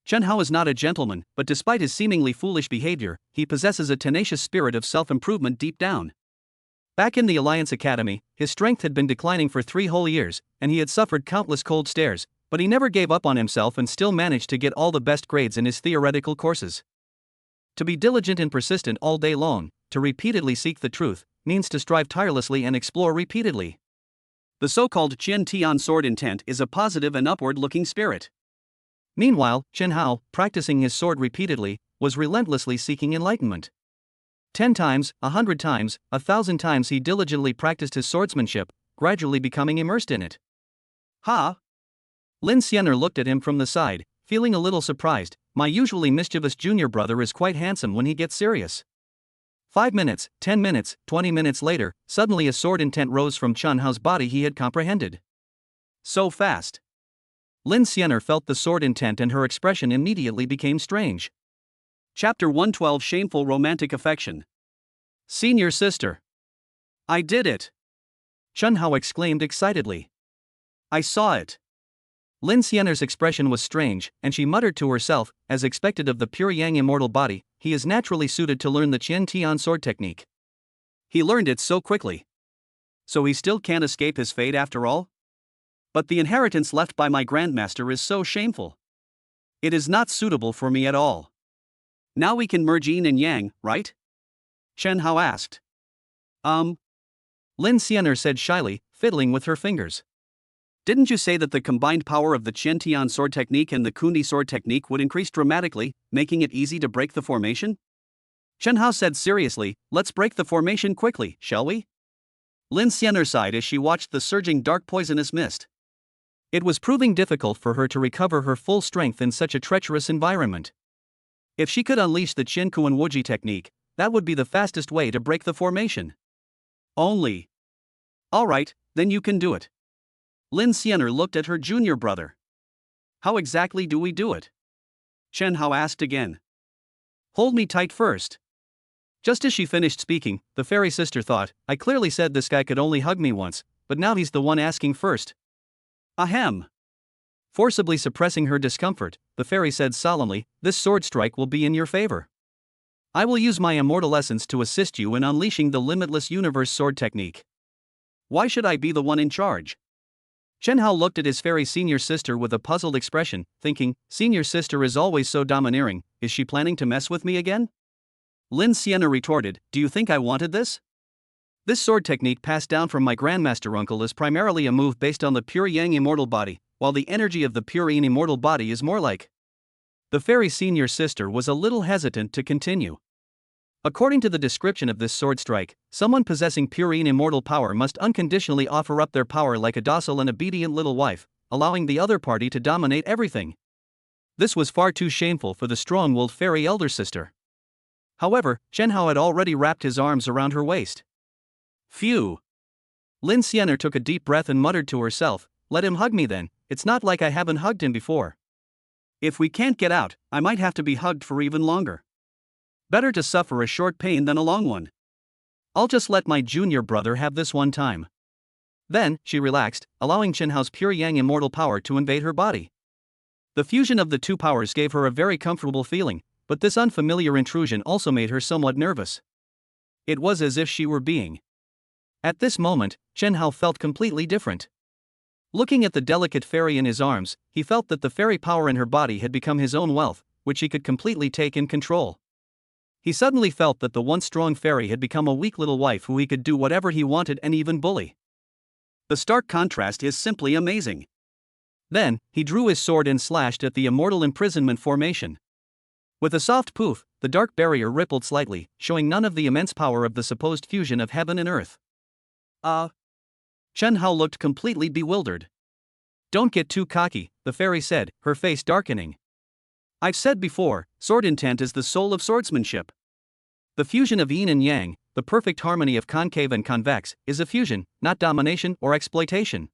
Chen Hao is not a gentleman, but despite his seemingly foolish behavior, he possesses a tenacious spirit of self-improvement deep down. Back in the Alliance Academy, his strength had been declining for 3 whole years, and he had suffered countless cold stares, but he never gave up on himself and still managed to get all the best grades in his theoretical courses. To be diligent and persistent all day long, to repeatedly seek the truth, means to strive tirelessly and explore repeatedly. The so-called Chen Tian sword intent is a positive and upward-looking spirit. Meanwhile, Chen Hao, practicing his sword repeatedly, was relentlessly seeking enlightenment. 10 times, 100 times, 1,000 times he diligently practiced his swordsmanship, gradually becoming immersed in it. Ha! Lin Xianer looked at him from the side, feeling a little surprised. My usually mischievous junior brother is quite handsome when he gets serious. 5 minutes, 10 minutes, 20 minutes later, suddenly a sword intent rose from Chen Hao's body he had comprehended. So fast. Lin Xianer felt the sword intent and her expression immediately became strange. Chapter 112 Shameful Romantic Affection. Senior sister. I did it. Chen Hao exclaimed excitedly. I saw it. Lin Xianer's expression was strange, and she muttered to herself, as expected of the pure yang immortal body, he is naturally suited to learn the Qian Tian sword technique. He learned it so quickly. So he still can't escape his fate after all? But the inheritance left by my grandmaster is so shameful. It is not suitable for me at all. Now we can merge yin and yang, right? Chen Hao asked. Lin Xianer said shyly, fiddling with her fingers. Didn't you say that the combined power of the Qian Tian sword technique and the Kundi sword technique would increase dramatically, making it easy to break the formation? Chen Hao said seriously, let's break the formation quickly, shall we? Lin Xianer sighed as she watched the surging dark poisonous mist. It was proving difficult for her to recover her full strength in such a treacherous environment. If she could unleash the Qian Kuan Wuji technique, that would be the fastest way to break the formation. Only. Alright, then you can do it. Lin Xianer looked at her junior brother. How exactly do we do it? Chen Hao asked again. Hold me tight first. Just as she finished speaking, the fairy sister thought, I clearly said this guy could only hug me once, but now he's the one asking first. Ahem. Forcibly suppressing her discomfort, the fairy said solemnly, this sword strike will be in your favor. I will use my immortal essence to assist you in unleashing the limitless universe sword technique. Why should I be the one in charge? Chen Hao looked at his fairy senior sister with a puzzled expression, thinking, senior sister is always so domineering, is she planning to mess with me again? Lin Xianer retorted, do you think I wanted this? This sword technique passed down from my grandmaster uncle is primarily a move based on the pure yang immortal body, while the energy of the pure yin immortal body is more like. The fairy senior sister was a little hesitant to continue. According to the description of this sword strike, someone possessing pure yin immortal power must unconditionally offer up their power like a docile and obedient little wife, allowing the other party to dominate everything. This was far too shameful for the strong-willed fairy elder sister. However, Chen Hao had already wrapped his arms around her waist. Phew. Lin Xianer took a deep breath and muttered to herself, let him hug me then, it's not like I haven't hugged him before. If we can't get out, I might have to be hugged for even longer. Better to suffer a short pain than a long one. I'll just let my junior brother have this one time. Then, she relaxed, allowing Chen Hao's pure yang immortal power to invade her body. The fusion of the two powers gave her a very comfortable feeling, but this unfamiliar intrusion also made her somewhat nervous. It was as if she were being. At this moment, Chen Hao felt completely different. Looking at the delicate fairy in his arms, he felt that the fairy power in her body had become his own wealth, which he could completely take in control. He suddenly felt that the once strong fairy had become a weak little wife who he could do whatever he wanted and even bully. The stark contrast is simply amazing. Then, he drew his sword and slashed at the immortal imprisonment formation. With a soft poof, the dark barrier rippled slightly, showing none of the immense power of the supposed fusion of heaven and earth. Chen Hao looked completely bewildered. Don't get too cocky, the fairy said, her face darkening. I've said before, sword intent is the soul of swordsmanship. The fusion of yin and yang, the perfect harmony of concave and convex, is a fusion, not domination or exploitation.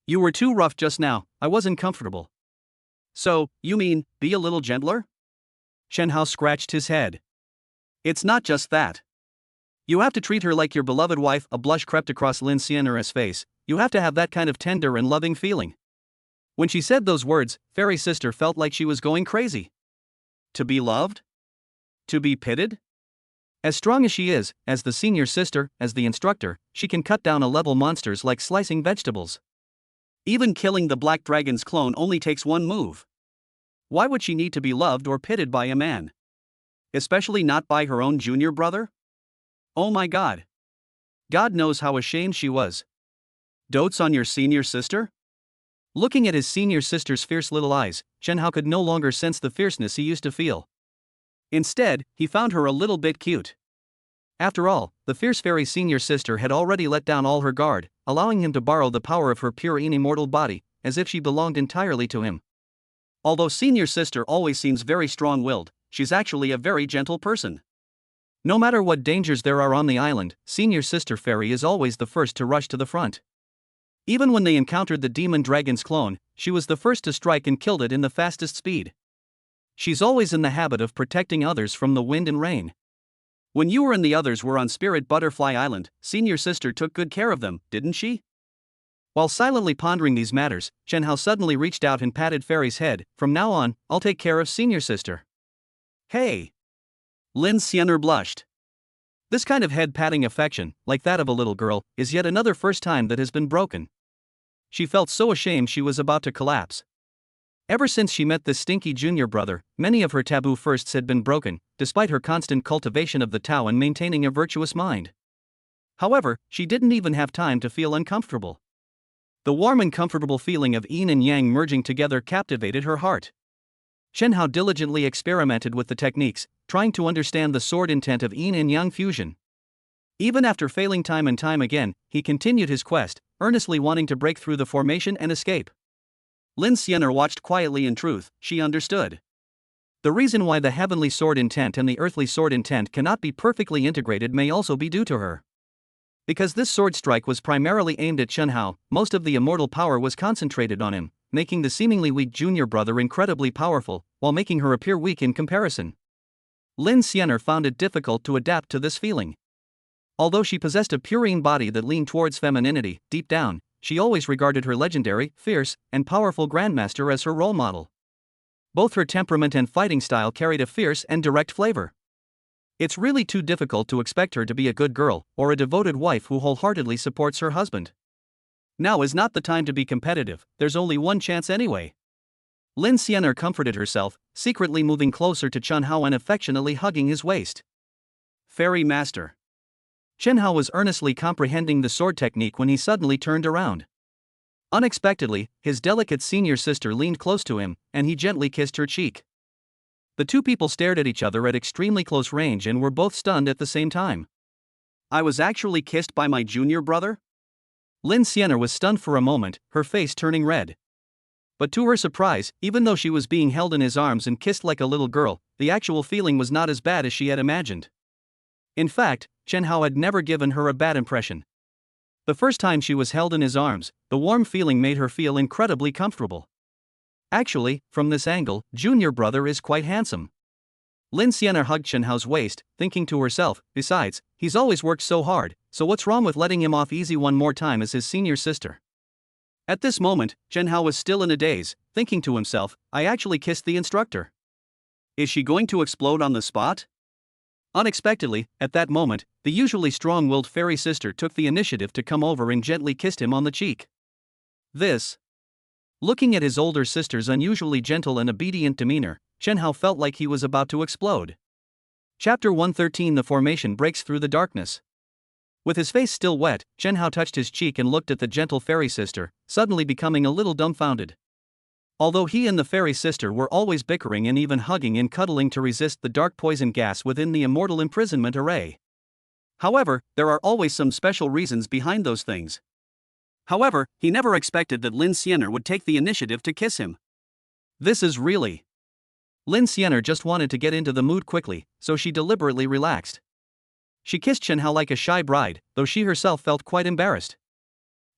You were too rough just now, I wasn't comfortable. So, you mean, be a little gentler? Chen Hao scratched his head. It's not just that. You have to treat her like your beloved wife. A blush crept across Lin Xianer's face. You have to have that kind of tender and loving feeling. When she said those words, fairy sister felt like she was going crazy. To be loved? To be pitied? As strong as she is, as the senior sister, as the instructor, she can cut down a-level monsters like slicing vegetables. Even killing the Black Dragon's clone only takes one move. Why would she need to be loved or pitied by a man? Especially not by her own junior brother? Oh my God. God knows how ashamed she was. Dotes on your senior sister? Looking at his senior sister's fierce little eyes, Chen Hao could no longer sense the fierceness he used to feel. Instead, he found her a little bit cute. After all, the fierce fairy's senior sister had already let down all her guard, allowing him to borrow the power of her pure and immortal body, as if she belonged entirely to him. Although senior sister always seems very strong-willed, she's actually a very gentle person. No matter what dangers there are on the island, senior sister fairy is always the first to rush to the front. Even when they encountered the demon dragon's clone, she was the first to strike and killed it in the fastest speed. She's always in the habit of protecting others from the wind and rain. When you and the others were on Spirit Butterfly Island, senior sister took good care of them, didn't she? While silently pondering these matters, Chen Hao suddenly reached out and patted Fairy's head. From now on, I'll take care of senior sister. Hey! Lin Xian'er blushed. This kind of head-patting affection, like that of a little girl, is yet another first time that has been broken. She felt so ashamed she was about to collapse. Ever since she met this stinky junior brother, many of her taboo firsts had been broken, despite her constant cultivation of the Tao and maintaining a virtuous mind. However, she didn't even have time to feel uncomfortable. The warm and comfortable feeling of yin and yang merging together captivated her heart. Chen Hao diligently experimented with the techniques, trying to understand the sword intent of yin and yang fusion. Even after failing time and time again, he continued his quest, earnestly wanting to break through the formation and escape. Lin Xian'er watched quietly. In truth, she understood. The reason why the heavenly sword intent and the earthly sword intent cannot be perfectly integrated may also be due to her. Because this sword strike was primarily aimed at Chen Hao, most of the immortal power was concentrated on him, making the seemingly weak junior brother incredibly powerful, while making her appear weak in comparison. Lin Xian'er found it difficult to adapt to this feeling. Although she possessed a purine body that leaned towards femininity, deep down, she always regarded her legendary, fierce, and powerful grandmaster as her role model. Both her temperament and fighting style carried a fierce and direct flavor. It's really too difficult to expect her to be a good girl, or a devoted wife who wholeheartedly supports her husband. Now is not the time to be competitive, there's only one chance anyway. Lin Xian'er comforted herself, secretly moving closer to Chen Hao and affectionately hugging his waist. Fairy Master. Chen Hao was earnestly comprehending the sword technique when he suddenly turned around. Unexpectedly, his delicate senior sister leaned close to him, and he gently kissed her cheek. The two people stared at each other at extremely close range and were both stunned at the same time. I was actually kissed by my junior brother? Lin Xian'er was stunned for a moment, her face turning red. But to her surprise, even though she was being held in his arms and kissed like a little girl, the actual feeling was not as bad as she had imagined. In fact, Chen Hao had never given her a bad impression. The first time she was held in his arms, the warm feeling made her feel incredibly comfortable. Actually, from this angle, junior brother is quite handsome. Lin Xian'er hugged Chen Hao's waist, thinking to herself, besides, he's always worked so hard, so what's wrong with letting him off easy one more time as his senior sister? At this moment, Chen Hao was still in a daze, thinking to himself, I actually kissed the instructor. Is she going to explode on the spot? Unexpectedly, at that moment, the usually strong-willed fairy sister took the initiative to come over and gently kissed him on the cheek. Looking at his older sister's unusually gentle and obedient demeanor, Chen Hao felt like he was about to explode. Chapter 113. The formation breaks through the darkness. With his face still wet, Chen Hao touched his cheek and looked at the gentle fairy sister, suddenly becoming a little dumbfounded. Although he and the fairy sister were always bickering and even hugging and cuddling to resist the dark poison gas within the immortal imprisonment array. However, there are always some special reasons behind those things. However, he never expected that Lin Xian'er would take the initiative to kiss him. This is really... Lin Xian'er just wanted to get into the mood quickly, so she deliberately relaxed. She kissed Chen Hao like a shy bride, though she herself felt quite embarrassed.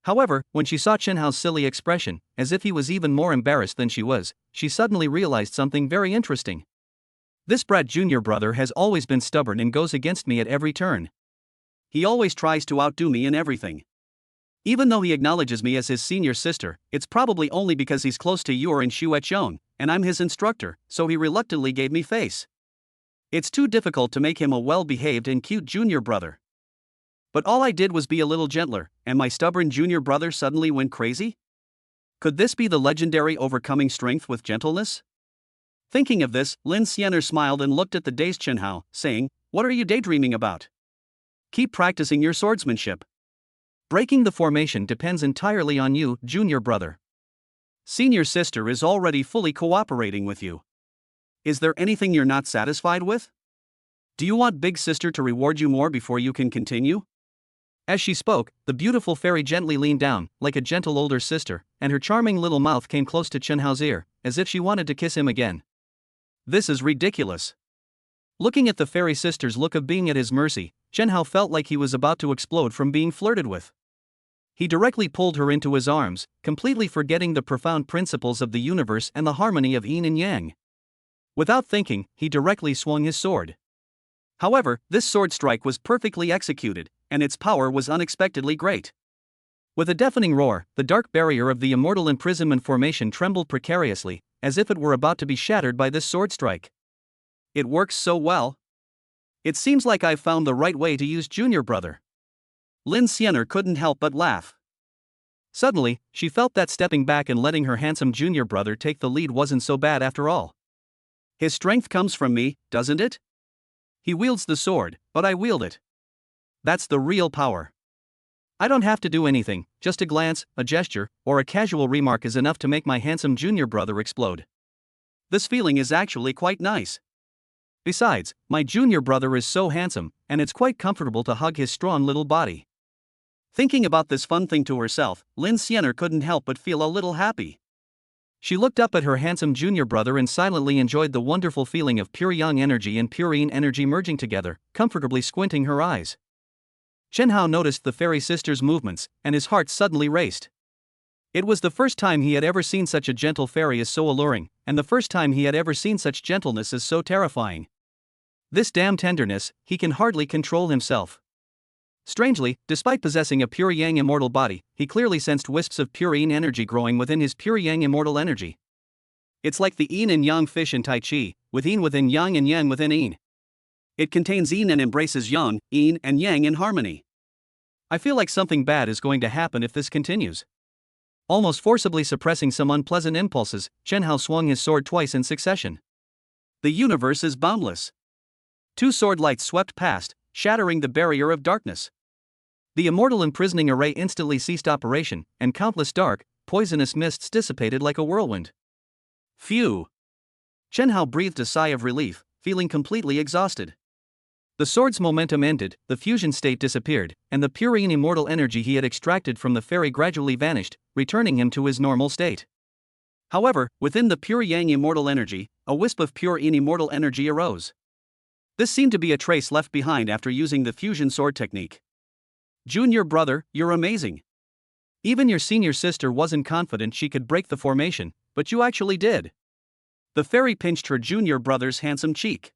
However, when she saw Chen Hao's silly expression, as if he was even more embarrassed than she was, she suddenly realized something very interesting. This brat junior brother has always been stubborn and goes against me at every turn. He always tries to outdo me in everything. Even though he acknowledges me as his senior sister, it's probably only because he's close to Yor and Xuechong, and I'm his instructor, so he reluctantly gave me face. It's too difficult to make him a well-behaved and cute junior brother. But all I did was be a little gentler, and my stubborn junior brother suddenly went crazy? Could this be the legendary overcoming strength with gentleness? Thinking of this, Lin Xian'er smiled and looked at the dazed Chen Hao, saying, What are you daydreaming about? Keep practicing your swordsmanship. Breaking the formation depends entirely on you, junior brother. Senior sister is already fully cooperating with you. Is there anything you're not satisfied with? Do you want big sister to reward you more before you can continue? As she spoke, the beautiful fairy gently leaned down, like a gentle older sister, and her charming little mouth came close to Chen Hao's ear, as if she wanted to kiss him again. This is ridiculous. Looking at the fairy sister's look of being at his mercy, Chen Hao felt like he was about to explode from being flirted with. He directly pulled her into his arms, completely forgetting the profound principles of the universe and the harmony of yin and yang. Without thinking, he directly swung his sword. However, this sword strike was perfectly executed, and its power was unexpectedly great. With a deafening roar, the dark barrier of the immortal imprisonment formation trembled precariously, as if it were about to be shattered by this sword strike. It works so well. It seems like I've found the right way to use junior brother. Lin Xianer couldn't help but laugh. Suddenly, she felt that stepping back and letting her handsome junior brother take the lead wasn't so bad after all. His strength comes from me, doesn't it? He wields the sword, but I wield it. That's the real power. I don't have to do anything, just a glance, a gesture, or a casual remark is enough to make my handsome junior brother explode. This feeling is actually quite nice. Besides, my junior brother is so handsome, and it's quite comfortable to hug his strong little body. Thinking about this fun thing to herself, Lin Xianer couldn't help but feel a little happy. She looked up at her handsome junior brother and silently enjoyed the wonderful feeling of pure yang energy and pure yin energy merging together, comfortably squinting her eyes. Chen Hao noticed the fairy sister's movements, and his heart suddenly raced. It was the first time he had ever seen such a gentle fairy as so alluring, and the first time he had ever seen such gentleness as so terrifying. This damn tenderness, he can hardly control himself. Strangely, despite possessing a pure yang immortal body, he clearly sensed wisps of pure yin energy growing within his pure yang immortal energy. It's like the yin and yang fish in Tai Chi, with yin within yang and yang within yin. It contains yin and embraces yang, yin and yang in harmony. I feel like something bad is going to happen if this continues. Almost forcibly suppressing some unpleasant impulses, Chen Hao swung his sword twice in succession. The universe is boundless. Two sword lights swept past, shattering the barrier of darkness. The immortal imprisoning array instantly ceased operation, and countless dark, poisonous mists dissipated like a whirlwind. Phew! Chen Hao breathed a sigh of relief, feeling completely exhausted. The sword's momentum ended, the fusion state disappeared, and the pure yin immortal energy he had extracted from the fairy gradually vanished, returning him to his normal state. However, within the pure yang immortal energy, a wisp of pure yin immortal energy arose. This seemed to be a trace left behind after using the fusion sword technique. Junior brother, you're amazing. Even your senior sister wasn't confident she could break the formation, but you actually did. The fairy pinched her junior brother's handsome cheek.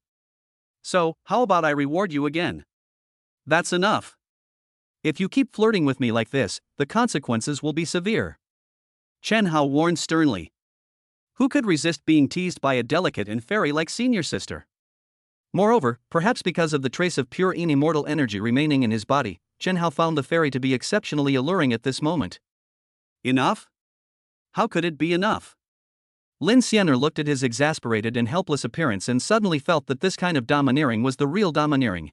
So, how about I reward you again? That's enough. If you keep flirting with me like this, the consequences will be severe. Chen Hao warned sternly. Who could resist being teased by a delicate and fairy like senior sister? Moreover, perhaps because of the trace of pure yin immortal energy remaining in his body, Chen Hao found the fairy to be exceptionally alluring at this moment. Enough? How could it be enough? Lin Xianer looked at his exasperated and helpless appearance and suddenly felt that this kind of domineering was the real domineering.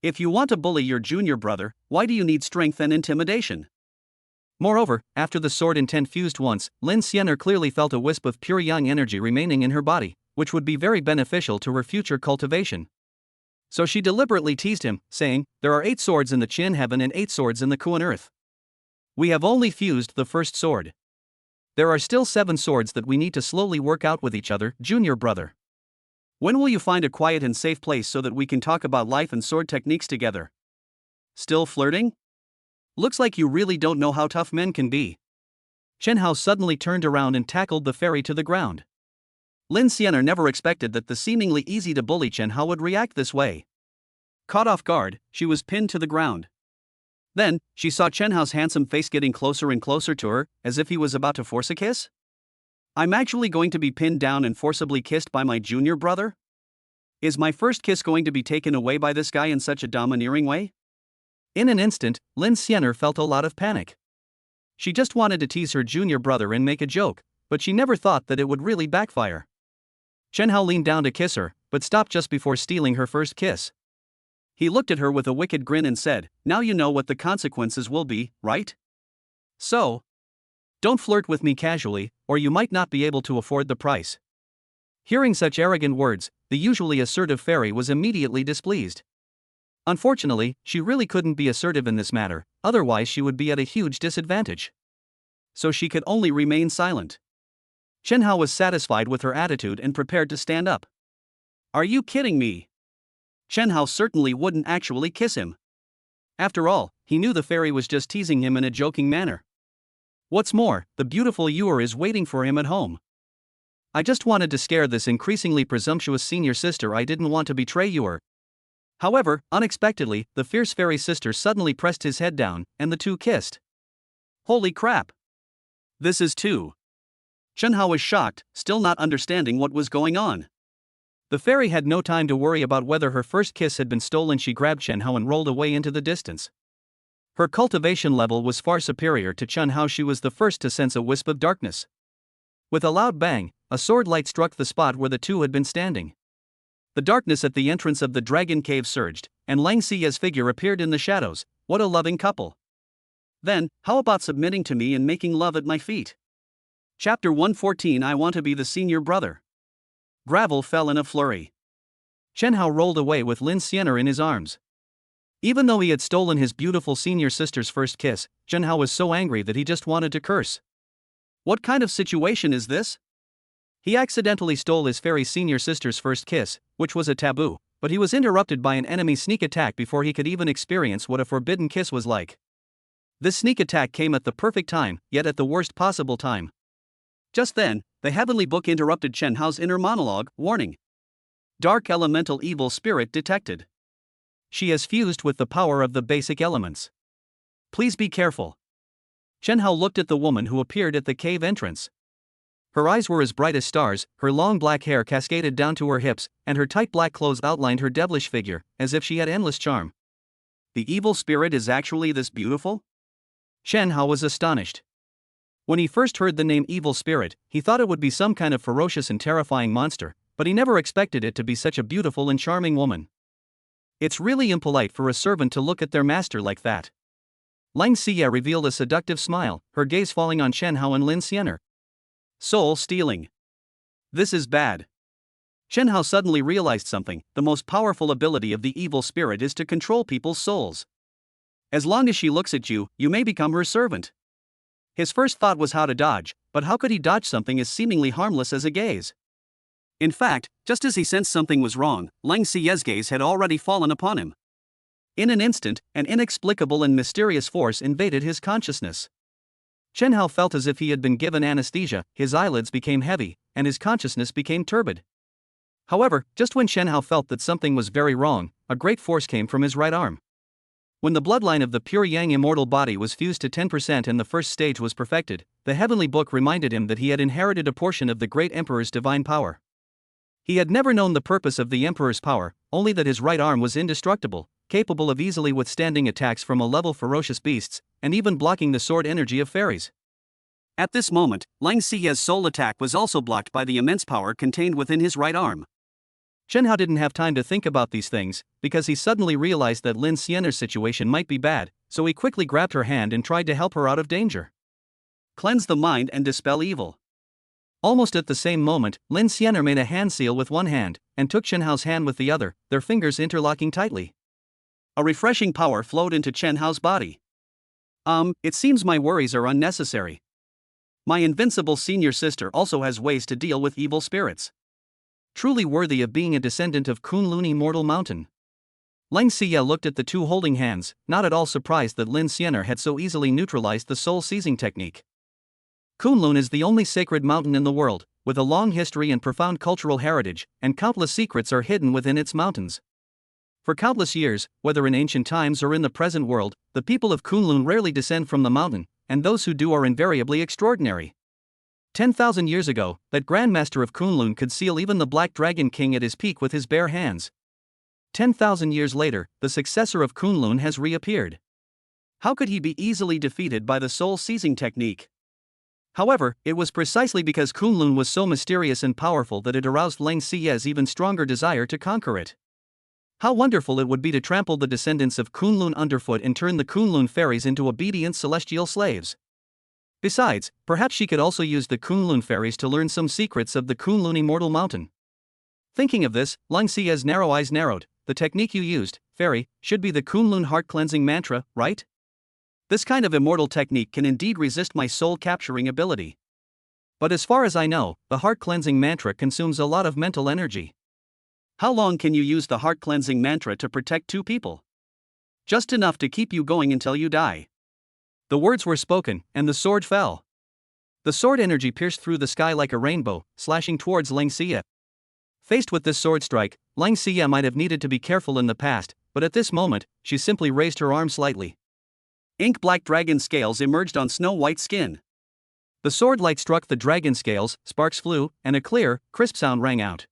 If you want to bully your junior brother, why do you need strength and intimidation? Moreover, after the sword intent fused once, Lin Xianer clearly felt a wisp of pure yang energy remaining in her body, which would be very beneficial to her future cultivation. So she deliberately teased him, saying, "There are 8 swords in the Qin heaven and 8 swords in the Kuan earth. We have only fused the first sword. There are still 7 swords that we need to slowly work out with each other, junior brother. When will you find a quiet and safe place so that we can talk about life and sword techniques together? Still flirting? Looks like you really don't know how tough men can be." Chen Hao suddenly turned around and tackled the fairy to the ground. Lin Xianer never expected that the seemingly easy-to-bully Chen Hao would react this way. Caught off guard, she was pinned to the ground. Then, she saw Chen Hao's handsome face getting closer and closer to her, as if he was about to force a kiss. I'm actually going to be pinned down and forcibly kissed by my junior brother? Is my first kiss going to be taken away by this guy in such a domineering way? In an instant, Lin Xianer felt a lot of panic. She just wanted to tease her junior brother and make a joke, but she never thought that it would really backfire. Chen Hao leaned down to kiss her, but stopped just before stealing her first kiss. He looked at her with a wicked grin and said, "Now you know what the consequences will be, right? So, don't flirt with me casually, or you might not be able to afford the price." Hearing such arrogant words, the usually assertive fairy was immediately displeased. Unfortunately, she really couldn't be assertive in this matter, otherwise she would be at a huge disadvantage. So she could only remain silent. Chen Hao was satisfied with her attitude and prepared to stand up. Are you kidding me? Chen Hao certainly wouldn't actually kiss him. After all, he knew the fairy was just teasing him in a joking manner. What's more, the beautiful Yuer is waiting for him at home. I just wanted to scare this increasingly presumptuous senior sister. I didn't want to betray Yuer. However, unexpectedly, the fierce fairy sister suddenly pressed his head down, and the two kissed. Holy crap! This is too. Chen Hao was shocked, still not understanding what was going on. The fairy had no time to worry about whether her first kiss had been stolen. She grabbed Chen Hao and rolled away into the distance. Her cultivation level was far superior to Chen Hao. She was the first to sense a wisp of darkness. With a loud bang, a sword light struck the spot where the two had been standing. The darkness at the entrance of the dragon cave surged, and Lang Xiye's figure appeared in the shadows. What a loving couple. Then, how about submitting to me and making love at my feet? Chapter 114. I want to be the senior brother. Gravel fell in a flurry. Chen Hao rolled away with Lin Xianer in his arms. Even though he had stolen his beautiful senior sister's first kiss, Chen Hao was so angry that he just wanted to curse. What kind of situation is this? He accidentally stole his fairy senior sister's first kiss, which was a taboo, but he was interrupted by an enemy sneak attack before he could even experience what a forbidden kiss was like. This sneak attack came at the perfect time, yet at the worst possible time. Just then, the heavenly book interrupted Chen Hao's inner monologue. Warning. Dark elemental evil spirit detected. She has fused with the power of the basic elements. Please be careful. Chen Hao looked at the woman who appeared at the cave entrance. Her eyes were as bright as stars, her long black hair cascaded down to her hips, and her tight black clothes outlined her devilish figure, as if she had endless charm. The evil spirit is actually this beautiful? Chen Hao was astonished. When he first heard the name evil spirit, he thought it would be some kind of ferocious and terrifying monster, but he never expected it to be such a beautiful and charming woman. It's really impolite for a servant to look at their master like that. Lang Xiye revealed a seductive smile, her gaze falling on Chen Hao and Lin Xianer. Soul stealing. This is bad. Chen Hao suddenly realized something. The most powerful ability of the evil spirit is to control people's souls. As long as she looks at you, you may become her servant. His first thought was how to dodge, but how could he dodge something as seemingly harmless as a gaze? In fact, just as he sensed something was wrong, Lang Xiye's gaze had already fallen upon him. In an instant, an inexplicable and mysterious force invaded his consciousness. Chen Hao felt as if he had been given anesthesia. His eyelids became heavy, and his consciousness became turbid. However, just when Chen Hao felt that something was very wrong, a great force came from his right arm. When the bloodline of the pure Yang immortal body was fused to 10% and the first stage was perfected, the heavenly book reminded him that he had inherited a portion of the great emperor's divine power. He had never known the purpose of the emperor's power, only that his right arm was indestructible, capable of easily withstanding attacks from a-level ferocious beasts, and even blocking the sword energy of fairies. At this moment, Lang Xiye's soul attack was also blocked by the immense power contained within his right arm. Chen Hao didn't have time to think about these things, because he suddenly realized that Lin Xianer's situation might be bad, so he quickly grabbed her hand and tried to help her out of danger. Cleanse the mind and dispel evil. Almost at the same moment, Lin Xianer made a hand seal with one hand, and took Chen Hao's hand with the other, their fingers interlocking tightly. A refreshing power flowed into Chen Hao's body. It seems my worries are unnecessary. My invincible senior sister also has ways to deal with evil spirits. Truly worthy of being a descendant of Kunlun Immortal Mountain. Lang Xiye looked at the two holding hands, not at all surprised that Lin Xianer had so easily neutralized the soul-seizing technique. Kunlun is the only sacred mountain in the world, with a long history and profound cultural heritage, and countless secrets are hidden within its mountains. For countless years, whether in ancient times or in the present world, the people of Kunlun rarely descend from the mountain, and those who do are invariably extraordinary. 10,000 years ago, that Grandmaster of Kunlun could seal even the Black Dragon King at his peak with his bare hands. 10,000 years later, the successor of Kunlun has reappeared. How could he be easily defeated by the soul-seizing technique? However, it was precisely because Kunlun was so mysterious and powerful that it aroused Lang Xiye's even stronger desire to conquer it. How wonderful it would be to trample the descendants of Kunlun underfoot and turn the Kunlun fairies into obedient celestial slaves. Besides, perhaps she could also use the Kunlun fairies to learn some secrets of the Kunlun Immortal Mountain. Thinking of this, Lang Xia's narrow eyes narrowed. The technique you used, fairy, should be the Kunlun heart cleansing mantra, right? This kind of immortal technique can indeed resist my soul capturing ability. But as far as I know, the heart cleansing mantra consumes a lot of mental energy. How long can you use the heart cleansing mantra to protect two people? Just enough to keep you going until you die. The words were spoken, and the sword fell. The sword energy pierced through the sky like a rainbow, slashing towards Lang Xia. Faced with this sword strike, Lang Xia might have needed to be careful in the past, but at this moment, she simply raised her arm slightly. Ink-black dragon scales emerged on snow-white skin. The sword light struck the dragon scales, sparks flew, and a clear, crisp sound rang out.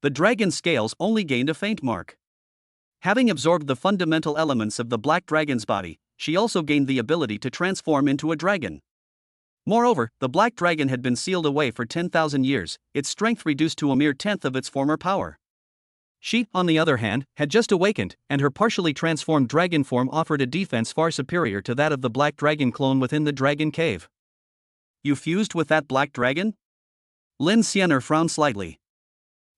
The dragon scales only gained a faint mark. Having absorbed the fundamental elements of the black dragon's body, she also gained the ability to transform into a dragon. Moreover, the black dragon had been sealed away for 10,000 years, its strength reduced to a mere tenth of its former power. She, on the other hand, had just awakened, and her partially transformed dragon form offered a defense far superior to that of the black dragon clone within the dragon cave. You fused with that black dragon? Lin Xianer frowned slightly.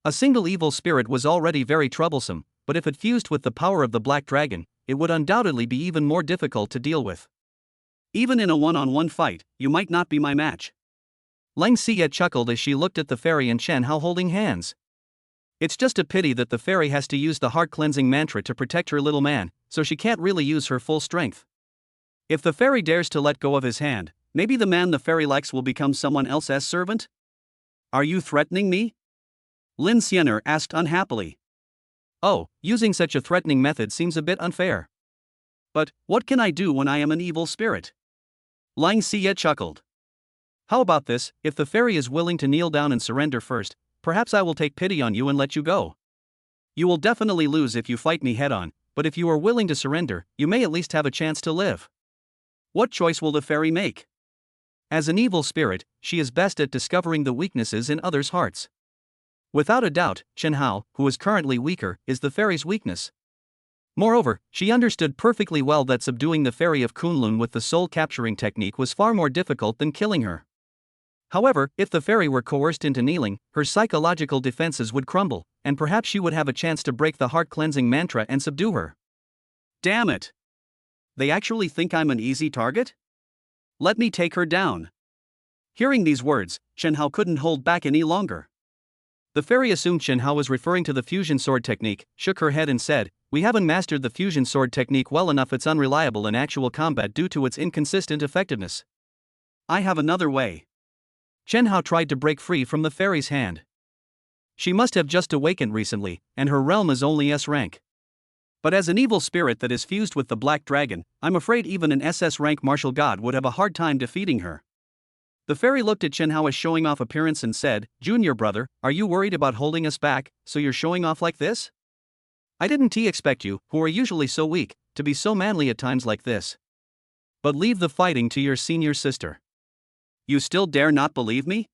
A single evil spirit was already very troublesome, but if it fused with the power of the black dragon, it would undoubtedly be even more difficult to deal with. Even in a one-on-one fight, you might not be my match. Lang Xia chuckled as she looked at the fairy and Chen Hao holding hands. It's just a pity that the fairy has to use the heart-cleansing mantra to protect her little man, so she can't really use her full strength. If the fairy dares to let go of his hand, maybe the man the fairy likes will become someone else's servant? Are you threatening me? Lin Xianer asked unhappily. Oh, using such a threatening method seems a bit unfair. But, what can I do when I am an evil spirit? Lang Xia chuckled. How about this, if the fairy is willing to kneel down and surrender first, perhaps I will take pity on you and let you go. You will definitely lose if you fight me head-on, but if you are willing to surrender, you may at least have a chance to live. What choice will the fairy make? As an evil spirit, she is best at discovering the weaknesses in others' hearts. Without a doubt, Chen Hao, who is currently weaker, is the fairy's weakness. Moreover, she understood perfectly well that subduing the fairy of Kunlun with the soul-capturing technique was far more difficult than killing her. However, if the fairy were coerced into kneeling, her psychological defenses would crumble, and perhaps she would have a chance to break the heart-cleansing mantra and subdue her. Damn it! They actually think I'm an easy target? Let me take her down. Hearing these words, Chen Hao couldn't hold back any longer. The fairy assumed Chen Hao was referring to the fusion sword technique, shook her head and said, "We haven't mastered the fusion sword technique well enough. It's unreliable in actual combat due to its inconsistent effectiveness. I have another way." Chen Hao tried to break free from the fairy's hand. She must have just awakened recently, and her realm is only S rank. But as an evil spirit that is fused with the black dragon, I'm afraid even an SS rank martial god would have a hard time defeating her. The fairy looked at Chen Hao as showing off appearance and said, "Junior brother, are you worried about holding us back, so you're showing off like this? I didn't expect you, who are usually so weak, to be so manly at times like this. But leave the fighting to your senior sister." You still dare not believe me?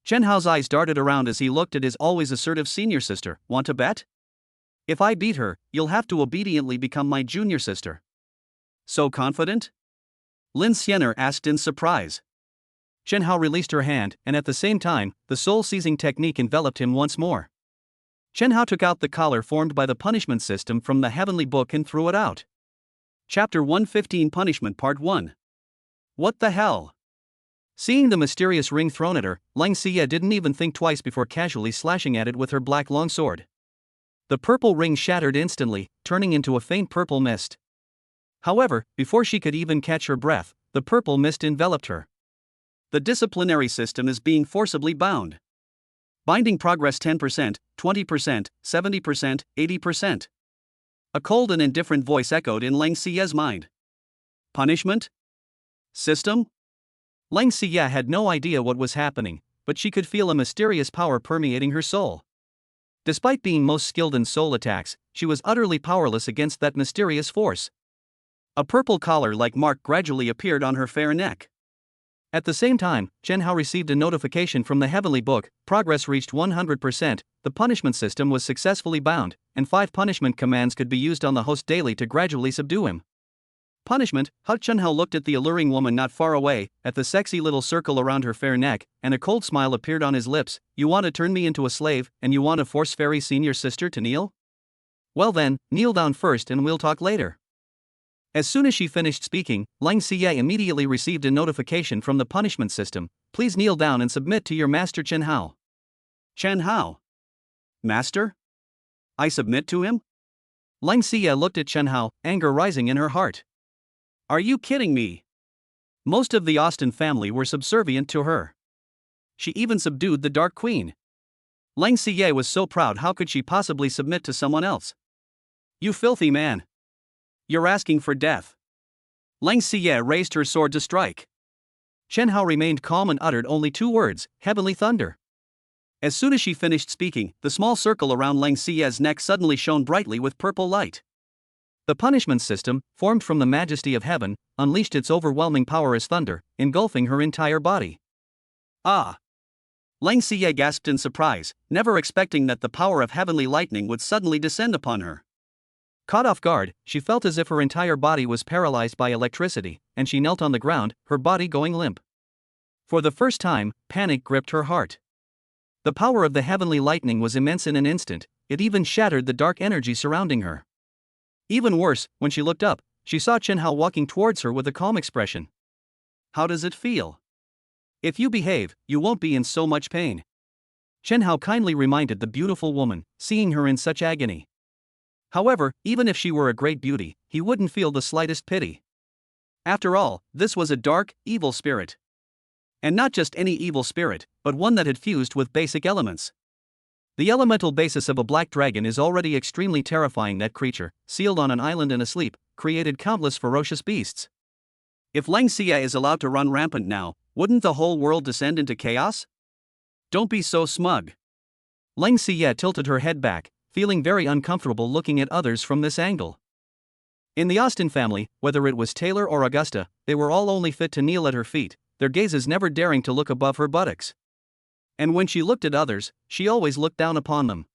Chen Hao's eyes darted around as he looked at his always assertive senior sister. Want to bet? If I beat her, you'll have to obediently become my junior sister. So confident? Lin Xianer asked in surprise. Chen Hao released her hand, and at the same time, the soul-seizing technique enveloped him once more. Chen Hao took out the collar formed by the punishment system from the heavenly book and threw it out. Chapter 115 Punishment Part 1. What the hell? Seeing the mysterious ring thrown at her, Lang Xia didn't even think twice before casually slashing at it with her black longsword. The purple ring shattered instantly, turning into a faint purple mist. However, before she could even catch her breath, the purple mist enveloped her. The disciplinary system is being forcibly bound. Binding progress 10%, 20%, 70%, 80%. A cold and indifferent voice echoed in Lang Xia's mind. Punishment? System? Lang Xia had no idea what was happening, but she could feel a mysterious power permeating her soul. Despite being most skilled in soul attacks, she was utterly powerless against that mysterious force. A purple collar-like mark gradually appeared on her fair neck. At the same time, Chen Hao received a notification from the heavenly book. Progress reached 100%, the punishment system was successfully bound, and 5 punishment commands could be used on the host daily to gradually subdue him. punishment, Chunhao looked at the alluring woman not far away, at the sexy little circle around her fair neck, and a cold smile appeared on his lips. You want to turn me into a slave, and you want to force Fairy Senior Sister to kneel? Well then, kneel down first and we'll talk later. As soon as she finished speaking, Lang Xie immediately received a notification from the punishment system. Please kneel down and submit to your master Chen Hao. Chen Hao? Master? I submit to him? Lang Xie looked at Chen Hao, anger rising in her heart. Are you kidding me? Most of the Austin family were subservient to her. She even subdued the Dark Queen. Lang Xie was so proud, how could she possibly submit to someone else? You filthy man. You're asking for death. Lang Xie raised her sword to strike. Chen Hao remained calm and uttered only 2 words, heavenly thunder. As soon as she finished speaking, the small circle around Lang Xie's neck suddenly shone brightly with purple light. The punishment system, formed from the majesty of heaven, unleashed its overwhelming power as thunder, engulfing her entire body. Ah! Lang Xie gasped in surprise, never expecting that the power of heavenly lightning would suddenly descend upon her. Caught off guard, she felt as if her entire body was paralyzed by electricity, and she knelt on the ground, her body going limp. For the first time, panic gripped her heart. The power of the heavenly lightning was immense in an instant, it even shattered the dark energy surrounding her. Even worse, when she looked up, she saw Chen Hao walking towards her with a calm expression. How does it feel? If you behave, you won't be in so much pain. Chen Hao kindly reminded the beautiful woman, seeing her in such agony. However, even if she were a great beauty, he wouldn't feel the slightest pity. After all, this was a dark, evil spirit. And not just any evil spirit, but one that had fused with basic elements. The elemental basis of a black dragon is already extremely terrifying. That creature, sealed on an island and asleep, created countless ferocious beasts. If Lang Xie is allowed to run rampant now, wouldn't the whole world descend into chaos? Don't be so smug. Lang Xie tilted her head back, feeling very uncomfortable looking at others from this angle. In the Austin family, whether it was Taylor or Augusta, they were all only fit to kneel at her feet, their gazes never daring to look above her buttocks. And when she looked at others, she always looked down upon them.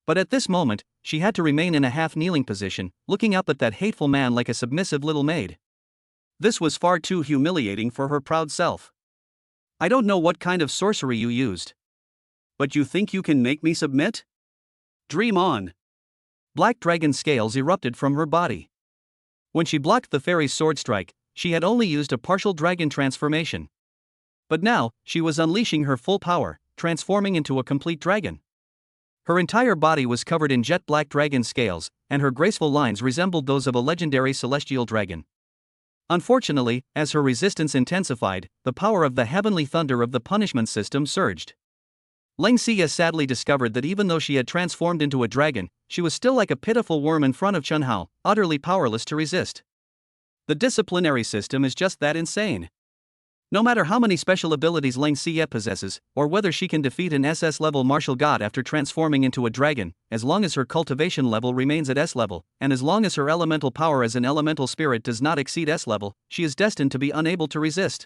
But at this moment, she had to remain in a half-kneeling position, looking up at that hateful man like a submissive little maid. This was far too humiliating for her proud self. I don't know what kind of sorcery you used. But you think you can make me submit? Dream on. Black dragon scales erupted from her body. When she blocked the fairy's sword strike, she had only used a partial dragon transformation. But now, she was unleashing her full power, transforming into a complete dragon. Her entire body was covered in jet black dragon scales, and her graceful lines resembled those of a legendary celestial dragon. Unfortunately, as her resistance intensified, the power of the heavenly thunder of the punishment system surged. Lang Xie sadly discovered that even though she had transformed into a dragon, she was still like a pitiful worm in front of Chen Hao, utterly powerless to resist. The disciplinary system is just that insane. No matter how many special abilities Lang Xie possesses, or whether she can defeat an SS-level martial god after transforming into a dragon, as long as her cultivation level remains at S-level, and as long as her elemental power as an elemental spirit does not exceed S-level, she is destined to be unable to resist.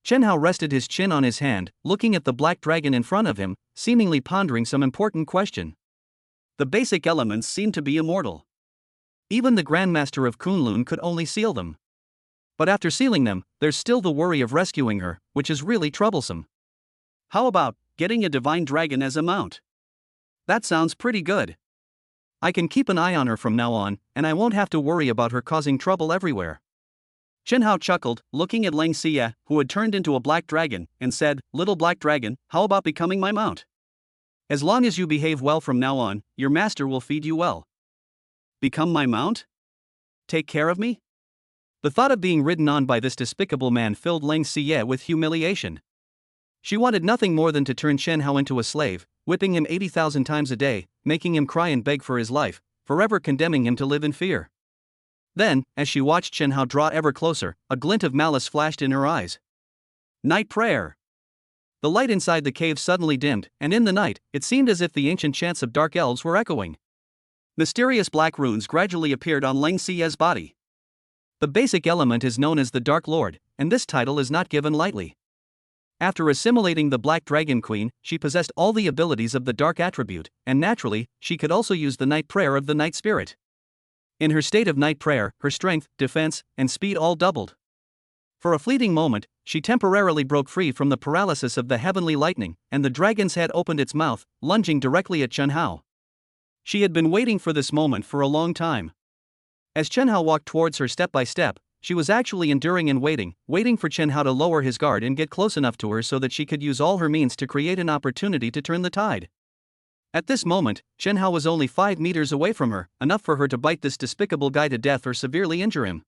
Chen Hao rested his chin on his hand, looking at the black dragon in front of him, seemingly pondering some important question. The basic elements seem to be immortal. Even the Grandmaster of Kunlun could only seal them. But after sealing them, there's still the worry of rescuing her, which is really troublesome. How about getting a divine dragon as a mount? That sounds pretty good. I can keep an eye on her from now on, and I won't have to worry about her causing trouble everywhere. Chen Hao chuckled, looking at Lang Xie, who had turned into a black dragon, and said, "Little black dragon, how about becoming my mount? As long as you behave well from now on, your master will feed you well." Become my mount? Take care of me? The thought of being ridden on by this despicable man filled Lang Xie with humiliation. She wanted nothing more than to turn Chen Hao into a slave, whipping him 80,000 times a day, making him cry and beg for his life, forever condemning him to live in fear. Then, as she watched Chen Hao draw ever closer, a glint of malice flashed in her eyes. Night prayer. The light inside the cave suddenly dimmed, and in the night, it seemed as if the ancient chants of dark elves were echoing. Mysterious black runes gradually appeared on Lang Xie's body. The basic element is known as the Dark Lord, and this title is not given lightly. After assimilating the Black Dragon Queen, she possessed all the abilities of the Dark attribute, and naturally, she could also use the Night Prayer of the Night Spirit. In her state of night prayer, her strength, defense, and speed all doubled. For a fleeting moment, she temporarily broke free from the paralysis of the heavenly lightning, and the dragon's head opened its mouth, lunging directly at Chen Hao. She had been waiting for this moment for a long time. As Chen Hao walked towards her step by step, she was actually enduring and waiting for Chen Hao to lower his guard and get close enough to her so that she could use all her means to create an opportunity to turn the tide. At this moment, Chen Hao was only 5 meters away from her, enough for her to bite this despicable guy to death or severely injure him.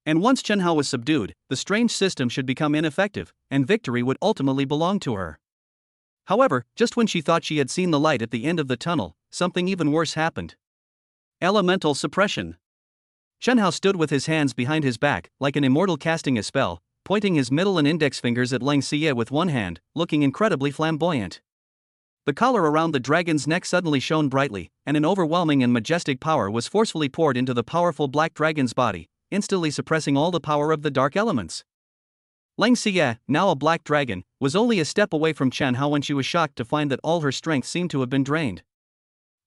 And once Chen Hao was subdued, the strange system should become ineffective, and victory would ultimately belong to her. However, just when she thought she had seen the light at the end of the tunnel, something even worse happened. Elemental suppression. Chen Hao stood with his hands behind his back, like an immortal casting a spell, pointing his middle and index fingers at Lang Xie with one hand, looking incredibly flamboyant. The collar around the dragon's neck suddenly shone brightly, and an overwhelming and majestic power was forcefully poured into the powerful black dragon's body, instantly suppressing all the power of the dark elements. Lang Xie, now a black dragon, was only a step away from Chen Hao when she was shocked to find that all her strength seemed to have been drained.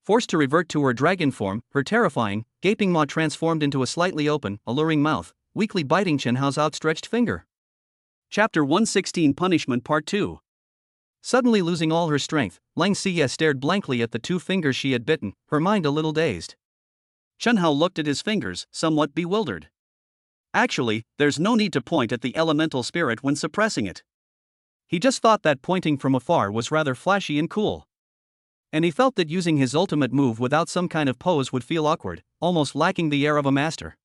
Forced to revert to her dragon form, her terrifying, gaping maw transformed into a slightly open, alluring mouth, weakly biting Chen Hao's outstretched finger. Chapter 116 Punishment Part 2. Suddenly losing all her strength, Lang Xie stared blankly at the 2 fingers she had bitten, her mind a little dazed. Chen Hao looked at his fingers, somewhat bewildered. Actually, there's no need to point at the elemental spirit when suppressing it. He just thought that pointing from afar was rather flashy and cool. And he felt that using his ultimate move without some kind of pose would feel awkward, almost lacking the air of a master.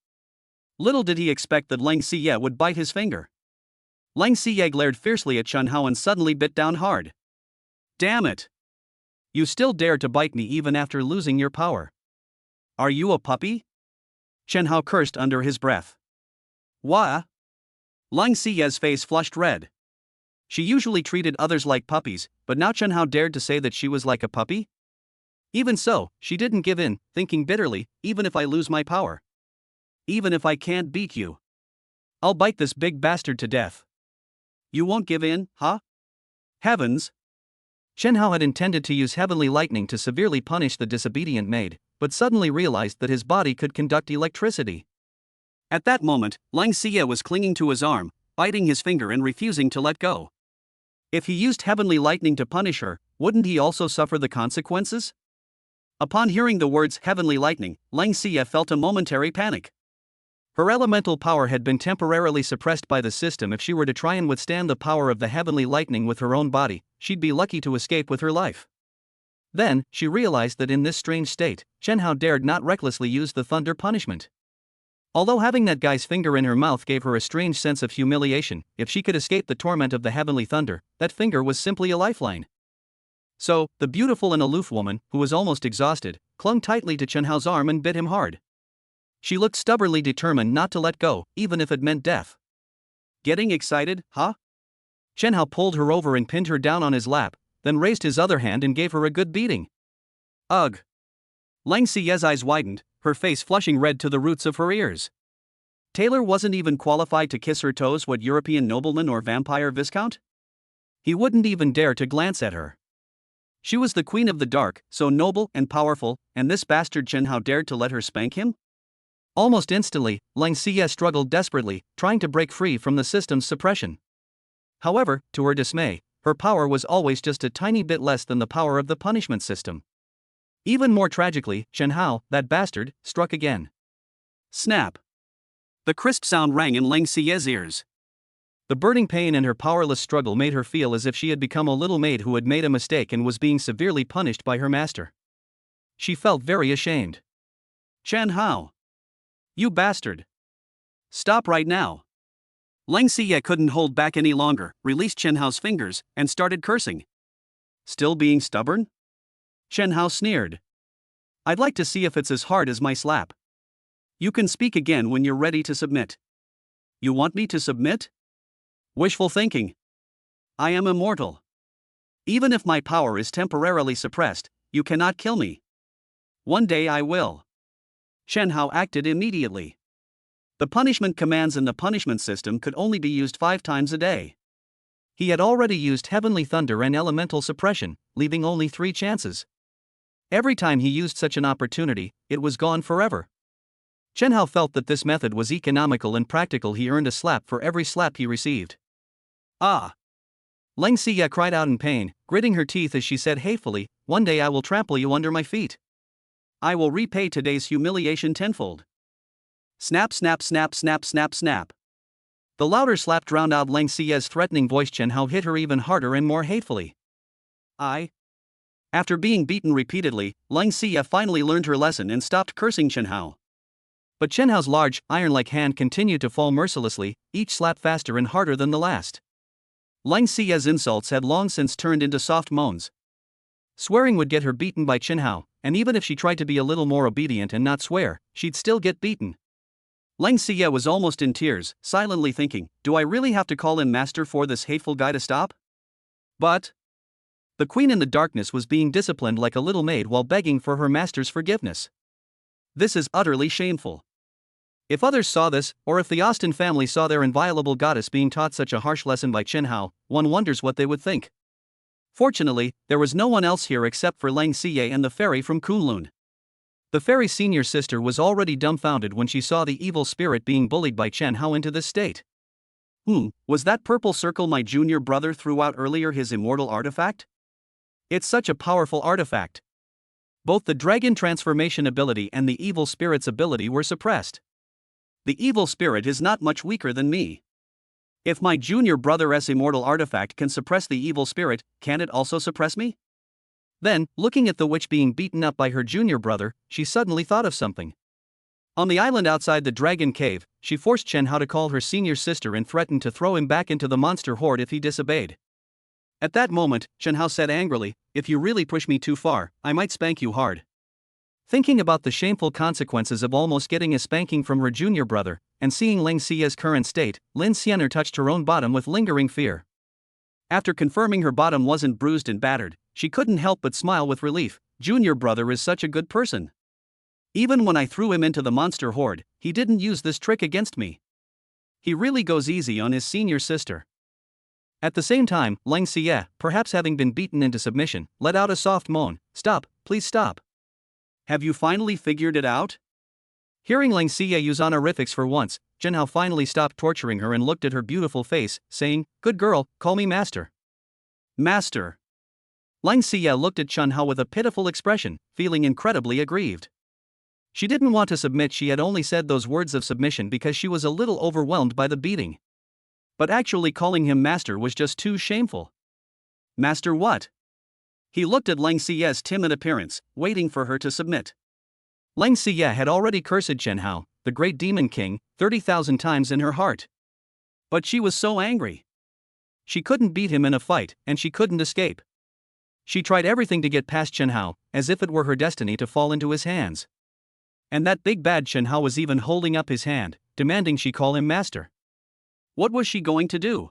Little did he expect that Lang Xie would bite his finger. Lang Xie glared fiercely at Chen Hao and suddenly bit down hard. Damn it! You still dare to bite me even after losing your power. Are you a puppy? Chen Hao cursed under his breath. Wha? Lang Xie's face flushed red. She usually treated others like puppies, but now Chen Hao dared to say that she was like a puppy? Even so, she didn't give in, thinking bitterly, even if I lose my power. Even if I can't beat you. I'll bite this big bastard to death. You won't give in, huh? Heavens! Chen Hao had intended to use heavenly lightning to severely punish the disobedient maid, but suddenly realized that his body could conduct electricity. At that moment, Lang Xie was clinging to his arm, biting his finger and refusing to let go. If he used heavenly lightning to punish her, wouldn't he also suffer the consequences? Upon hearing the words heavenly lightning, Lang Xie felt a momentary panic. Her elemental power had been temporarily suppressed by the system. If she were to try and withstand the power of the heavenly lightning with her own body, she'd be lucky to escape with her life. Then, she realized that in this strange state, Chen Hao dared not recklessly use the thunder punishment. Although having that guy's finger in her mouth gave her a strange sense of humiliation, if she could escape the torment of the heavenly thunder, that finger was simply a lifeline. So, the beautiful and aloof woman, who was almost exhausted, clung tightly to Chen Hao's arm and bit him hard. She looked stubbornly determined not to let go, even if it meant death. Getting excited, huh? Chen Hao pulled her over and pinned her down on his lap, then raised his other hand and gave her a good beating. Ugh! Lang Xie's eyes widened, her face flushing red to the roots of her ears. Taylor wasn't even qualified to kiss her toes. What European nobleman or vampire viscount? He wouldn't even dare to glance at her. She was the queen of the dark, so noble and powerful, and this bastard Chen Hao dared to let her spank him? Almost instantly, Lang Xie struggled desperately, trying to break free from the system's suppression. However, to her dismay, her power was always just a tiny bit less than the power of the punishment system. Even more tragically, Chen Hao, that bastard, struck again. Snap! The crisp sound rang in Lang Xie's ears. The burning pain and her powerless struggle made her feel as if she had become a little maid who had made a mistake and was being severely punished by her master. She felt very ashamed. Chen Hao! You bastard! Stop right now! Lang Xie couldn't hold back any longer, released Chen Hao's fingers, and started cursing. Still being stubborn? Chen Hao sneered. I'd like to see if it's as hard as my slap. You can speak again when you're ready to submit. You want me to submit? Wishful thinking. I am immortal. Even if my power is temporarily suppressed, you cannot kill me. One day I will. Chen Hao acted immediately. The punishment commands in the punishment system could only be used 5 times a day. He had already used heavenly thunder and elemental suppression, leaving only 3 chances. Every time he used such an opportunity, it was gone forever. Chen Hao felt that this method was economical and practical. He earned a slap for every slap he received. Ah! Leng Siya cried out in pain, gritting her teeth as she said hatefully, "One day I will trample you under my feet. I will repay today's humiliation tenfold." Snap, snap, snap, snap, snap, snap. The louder slap drowned out Leng Siya's threatening voice. Chen Hao hit her even harder and more hatefully. After being beaten repeatedly, Leng Siya finally learned her lesson and stopped cursing Chen Hao. But Chen Hao's large, iron-like hand continued to fall mercilessly, each slap faster and harder than the last. Leng Siya's insults had long since turned into soft moans. Swearing would get her beaten by Chen Hao, and even if she tried to be a little more obedient and not swear, she'd still get beaten. Leng Siya was almost in tears, silently thinking, do I really have to call him master for this hateful guy to stop? But the queen in the darkness was being disciplined like a little maid while begging for her master's forgiveness. This is utterly shameful. If others saw this, or if the Austin family saw their inviolable goddess being taught such a harsh lesson by Chen Hao, one wonders what they would think. Fortunately, there was no one else here except for Leng Siya and the fairy from Kunlun. The fairy's senior sister was already dumbfounded when she saw the evil spirit being bullied by Chen Hao into this state. Was that purple circle my junior brother threw out earlier his immortal artifact? It's such a powerful artifact. Both the dragon transformation ability and the evil spirit's ability were suppressed. The evil spirit is not much weaker than me. If my junior brother's immortal artifact can suppress the evil spirit, can it also suppress me? Then, looking at the witch being beaten up by her junior brother, she suddenly thought of something. On the island outside the dragon cave, she forced Chen Hao to call her senior sister and threatened to throw him back into the monster horde if he disobeyed. At that moment, Chen Hao said angrily, "If you really push me too far, I might spank you hard." Thinking about the shameful consequences of almost getting a spanking from her junior brother, and seeing Leng Siya's current state, Lin Xianer touched her own bottom with lingering fear. After confirming her bottom wasn't bruised and battered, she couldn't help but smile with relief. Junior brother is such a good person. Even when I threw him into the monster horde, he didn't use this trick against me. He really goes easy on his senior sister. At the same time, Leng Siya, perhaps having been beaten into submission, let out a soft moan. "Stop, please stop. Have you finally figured it out?" Hearing Leng Siya use honorifics for once, Chen Hao finally stopped torturing her and looked at her beautiful face, saying, "Good girl, call me master." Master. Leng Siya looked at Chen Hao with a pitiful expression, feeling incredibly aggrieved. She didn't want to submit. She had only said those words of submission because she was a little overwhelmed by the beating. But actually calling him master was just too shameful. Master what? He looked at Leng Siya's timid appearance, waiting for her to submit. Leng Siya had already cursed Chen Hao, the great demon king, 30,000 times in her heart. But she was so angry. She couldn't beat him in a fight, and she couldn't escape. She tried everything to get past Chen Hao, as if it were her destiny to fall into his hands. And that big bad Chen Hao was even holding up his hand, demanding she call him master. What was she going to do?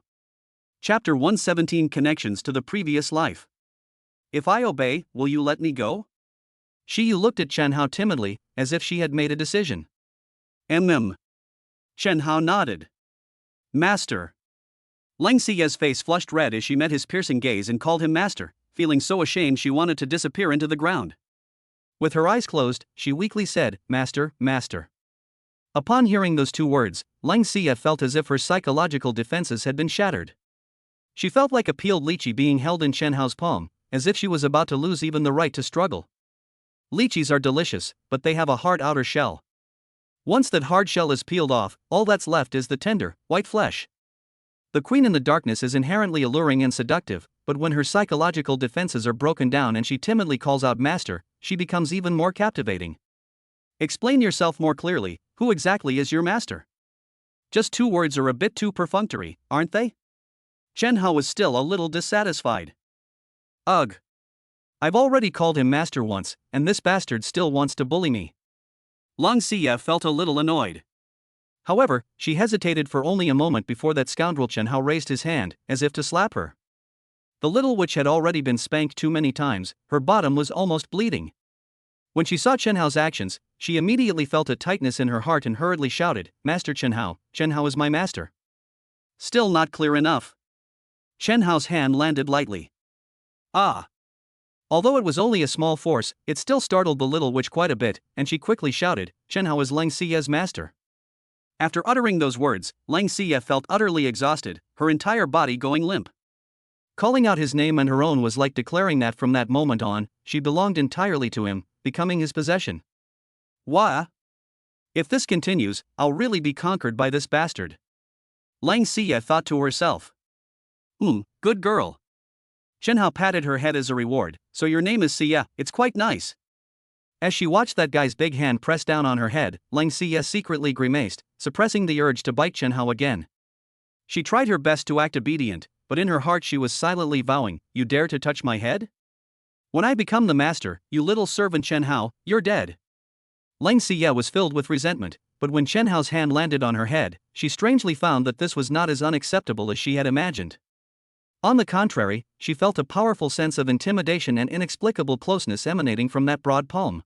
Chapter 117 Connections to the Previous Life. If I obey, will you let me go? She looked at Chen Hao timidly, as if she had made a decision. Chen Hao nodded. Master. Leng Siya's face flushed red as she met his piercing gaze and called him master, feeling so ashamed she wanted to disappear into the ground. With her eyes closed, she weakly said, "Master, master." Upon hearing those two words, Leng Siya felt as if her psychological defenses had been shattered. She felt like a peeled lychee being held in Chen Hao's palm, as if she was about to lose even the right to struggle. Lychees are delicious, but they have a hard outer shell. Once that hard shell is peeled off, all that's left is the tender, white flesh. The queen in the darkness is inherently alluring and seductive, but when her psychological defenses are broken down and she timidly calls out master, she becomes even more captivating. Explain yourself more clearly. Who exactly is your master? Just two words are a bit too perfunctory, aren't they? Chen Hao was still a little dissatisfied. Ugh. I've already called him master once, and this bastard still wants to bully me. Leng Siya felt a little annoyed. However, she hesitated for only a moment before that scoundrel Chen Hao raised his hand, as if to slap her. The little witch had already been spanked too many times, her bottom was almost bleeding. When she saw Chen Hao's actions, she immediately felt a tightness in her heart and hurriedly shouted, "Master Chen Hao is my master." Still not clear enough. Chen Hao's hand landed lightly. Ah. Although it was only a small force, it still startled the little witch quite a bit, and she quickly shouted, "Chen Hao is Lang Xiye's master." After uttering those words, Lang Xiye felt utterly exhausted, her entire body going limp. Calling out his name and her own was like declaring that from that moment on, she belonged entirely to him, becoming his possession. Wah! If this continues, I'll really be conquered by this bastard. Lang Xiye thought to herself. Good girl. Chen Hao patted her head as a reward. So your name is Xiye, it's quite nice. As she watched that guy's big hand press down on her head, Lang Xiye secretly grimaced, suppressing the urge to bite Chen Hao again. She tried her best to act obedient, but in her heart she was silently vowing, "You dare to touch my head? When I become the master, you little servant Chen Hao, you're dead." Lang Xiye was filled with resentment, but when Chen Hao's hand landed on her head, she strangely found that this was not as unacceptable as she had imagined. On the contrary, she felt a powerful sense of intimidation and inexplicable closeness emanating from that broad palm.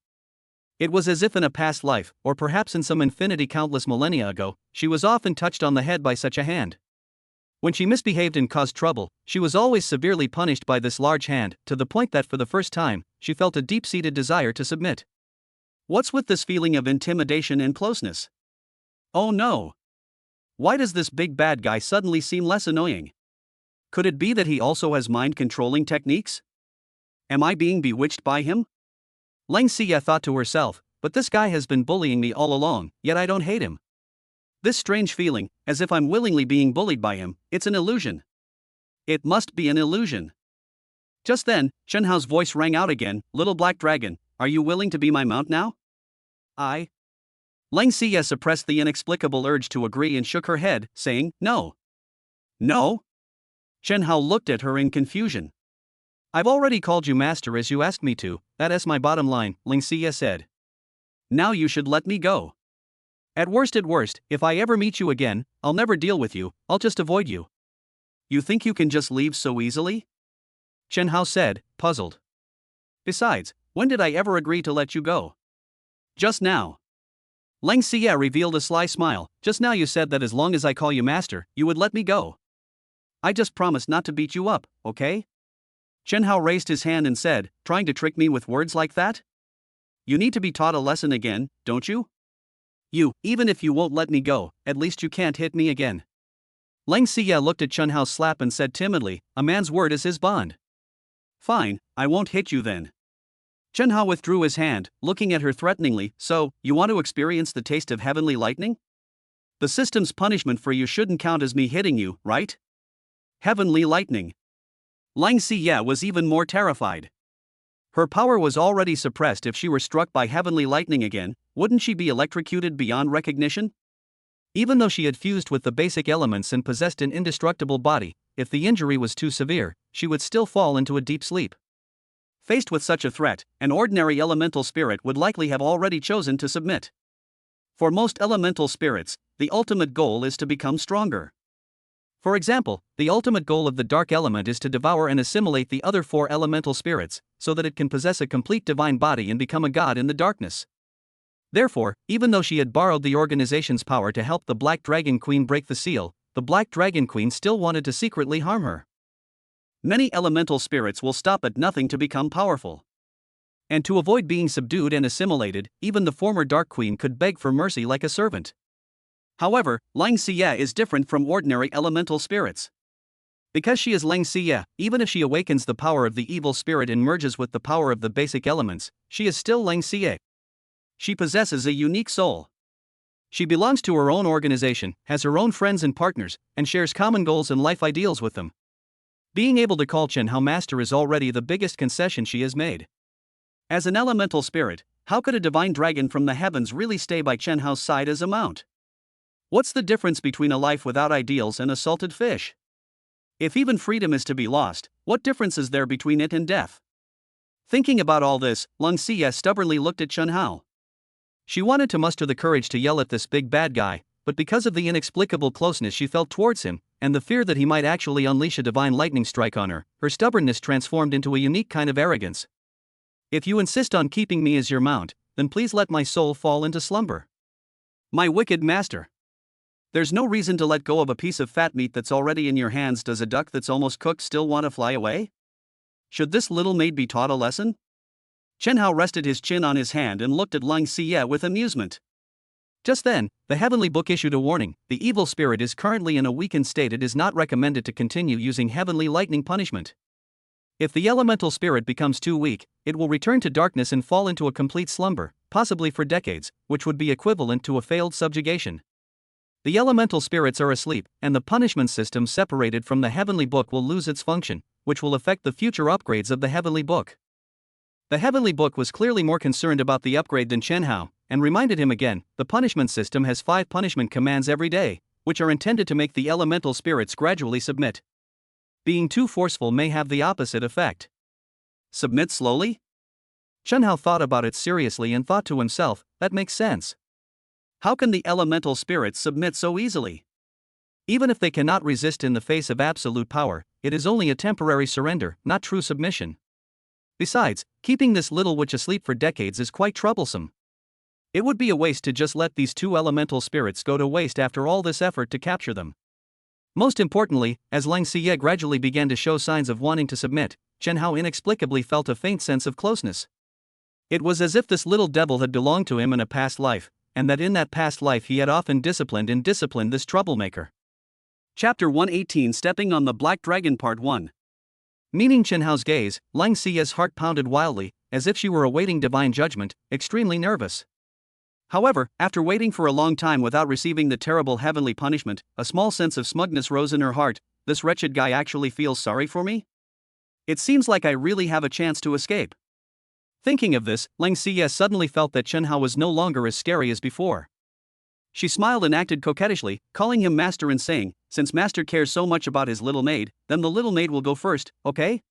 It was as if in a past life, or perhaps in some infinity countless millennia ago, she was often touched on the head by such a hand. When she misbehaved and caused trouble, she was always severely punished by this large hand, to the point that for the first time, she felt a deep-seated desire to submit. What's with this feeling of intimidation and closeness? Oh no! Why does this big bad guy suddenly seem less annoying? Could it be that he also has mind-controlling techniques? Am I being bewitched by him? Lang Xiye thought to herself, but this guy has been bullying me all along, yet I don't hate him. This strange feeling, as if I'm willingly being bullied by him, it's an illusion. It must be an illusion. Just then, Chen Hao's voice rang out again, "Little black dragon, are you willing to be my mount now?" I. Lang Xiye suppressed the inexplicable urge to agree and shook her head, saying, "No." "No?" Chen Hao looked at her in confusion. "I've already called you master as you asked me to, that is my bottom line," Lang Xiye said. "Now you should let me go. At worst, if I ever meet you again, I'll never deal with you, I'll just avoid you." "You think you can just leave so easily?" Chen Hao said, puzzled. "Besides, when did I ever agree to let you go?" "Just now." Lang Xiye revealed a sly smile. "Just now you said that as long as I call you master, you would let me go. I just promised not to beat you up, okay?" Chen Hao raised his hand and said, "Trying to trick me with words like that? You need to be taught a lesson again, don't you? Even if you won't let me go, at least you can't hit me again." Lang Xiye looked at Chen Hao's slap and said timidly, "A man's word is his bond." "Fine, I won't hit you then." Chen Hao withdrew his hand, looking at her threateningly. "So, you want to experience the taste of heavenly lightning? The system's punishment for you shouldn't count as me hitting you, right? Heavenly lightning." Lang Xiye was even more terrified. Her power was already suppressed. If she were struck by heavenly lightning again, wouldn't she be electrocuted beyond recognition? Even though she had fused with the basic elements and possessed an indestructible body, if the injury was too severe, she would still fall into a deep sleep. Faced with such a threat, an ordinary elemental spirit would likely have already chosen to submit. For most elemental spirits, the ultimate goal is to become stronger. For example, the ultimate goal of the dark element is to devour and assimilate the other four elemental spirits, so that it can possess a complete divine body and become a god in the darkness. Therefore, even though she had borrowed the organization's power to help the Black Dragon Queen break the seal, the Black Dragon Queen still wanted to secretly harm her. Many elemental spirits will stop at nothing to become powerful. And to avoid being subdued and assimilated, even the former Dark Queen could beg for mercy like a servant. However, Lang Xiye is different from ordinary elemental spirits. Because she is Lang Xiye, even if she awakens the power of the evil spirit and merges with the power of the basic elements, she is still Lang Xiye. She possesses a unique soul. She belongs to her own organization, has her own friends and partners, and shares common goals and life ideals with them. Being able to call Chen Hao master is already the biggest concession she has made. As an elemental spirit, how could a divine dragon from the heavens really stay by Chen Hao's side as a mount? What's the difference between a life without ideals and a salted fish? If even freedom is to be lost, what difference is there between it and death? Thinking about all this, Lang Xiye stubbornly looked at Chen Hao. She wanted to muster the courage to yell at this big bad guy, but because of the inexplicable closeness she felt towards him, and the fear that he might actually unleash a divine lightning strike on her, her stubbornness transformed into a unique kind of arrogance. "If you insist on keeping me as your mount, then please let my soul fall into slumber. My wicked master. There's no reason to let go of a piece of fat meat that's already in your hands. Does a duck that's almost cooked still want to fly away?" Should this little maid be taught a lesson? Chen Hao rested his chin on his hand and looked at Lang Xie with amusement. Just then, the heavenly book issued a warning: the evil spirit is currently in a weakened state. It is not recommended to continue using heavenly lightning punishment. If the elemental spirit becomes too weak, it will return to darkness and fall into a complete slumber, possibly for decades, which would be equivalent to a failed subjugation. The elemental spirits are asleep, and the punishment system separated from the heavenly book will lose its function, which will affect the future upgrades of the heavenly book. The heavenly book was clearly more concerned about the upgrade than Chen Hao, and reminded him again: the punishment system has 5 punishment commands every day, which are intended to make the elemental spirits gradually submit. Being too forceful may have the opposite effect. Submit slowly? Chen Hao thought about it seriously and thought to himself, that makes sense. How can the elemental spirits submit so easily? Even if they cannot resist in the face of absolute power, it is only a temporary surrender, not true submission. Besides, keeping this little witch asleep for decades is quite troublesome. It would be a waste to just let these 2 elemental spirits go to waste after all this effort to capture them. Most importantly, as Lang Xie gradually began to show signs of wanting to submit, Chen Hao inexplicably felt a faint sense of closeness. It was as if this little devil had belonged to him in a past life, and that in that past life he had often disciplined this troublemaker. Chapter 118, Stepping on the Black Dragon, Part 1. Meeting Chen Hao's gaze, Lang Xie's heart pounded wildly, as if she were awaiting divine judgment, extremely nervous. However, after waiting for a long time without receiving the terrible heavenly punishment, a small sense of smugness rose in her heart. This wretched guy actually feels sorry for me? It seems like I really have a chance to escape. Thinking of this, Lang Xie suddenly felt that Chen Hao was no longer as scary as before. She smiled and acted coquettishly, calling him master and saying, since master cares so much about his little maid, then the little maid will go first, okay?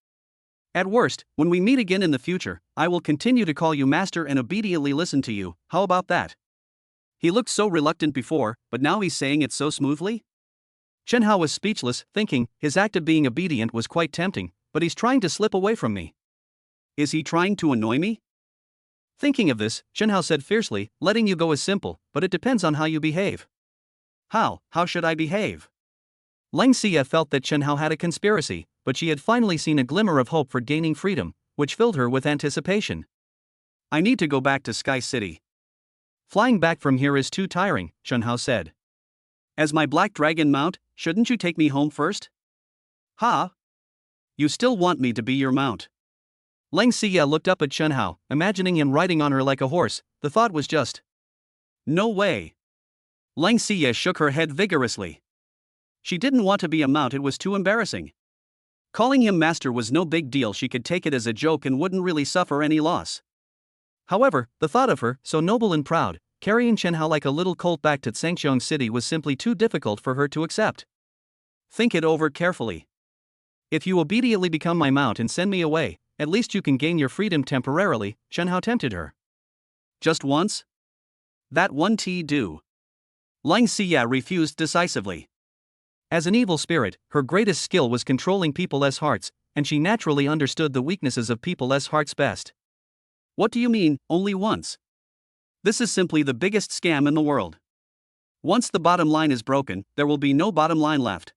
At worst, when we meet again in the future, I will continue to call you master and obediently listen to you. How about that? He looked so reluctant before, but now he's saying it so smoothly? Chen Hao was speechless, thinking, his act of being obedient was quite tempting, but he's trying to slip away from me. Is he trying to annoy me? Thinking of this, Chen Hao said fiercely, letting you go is simple, but it depends on how you behave. How should I behave? Lang Xie felt that Chen Hao had a conspiracy, but she had finally seen a glimmer of hope for gaining freedom, which filled her with anticipation. I need to go back to Sky City. Flying back from here is too tiring, Chen Hao said. As my black dragon mount, shouldn't you take me home first? Ha! You still want me to be your mount? Lang Xie looked up at Chen Hao, imagining him riding on her like a horse. The thought was just, no way. Lang Xie shook her head vigorously. She didn't want to be a mount, it was too embarrassing. Calling him master was no big deal, she could take it as a joke and wouldn't really suffer any loss. However, the thought of her, so noble and proud, carrying Chen Hao like a little colt back to Zhangqiang City was simply too difficult for her to accept. Think it over carefully. If you obediently become my mount and send me away, at least you can gain your freedom temporarily, Chen Hao tempted her. Just once? That one do. Lang Xie refused decisively. As an evil spirit, her greatest skill was controlling people's hearts, and she naturally understood the weaknesses of people's hearts best. What do you mean, only once? This is simply the biggest scam in the world. Once the bottom line is broken, there will be no bottom line left.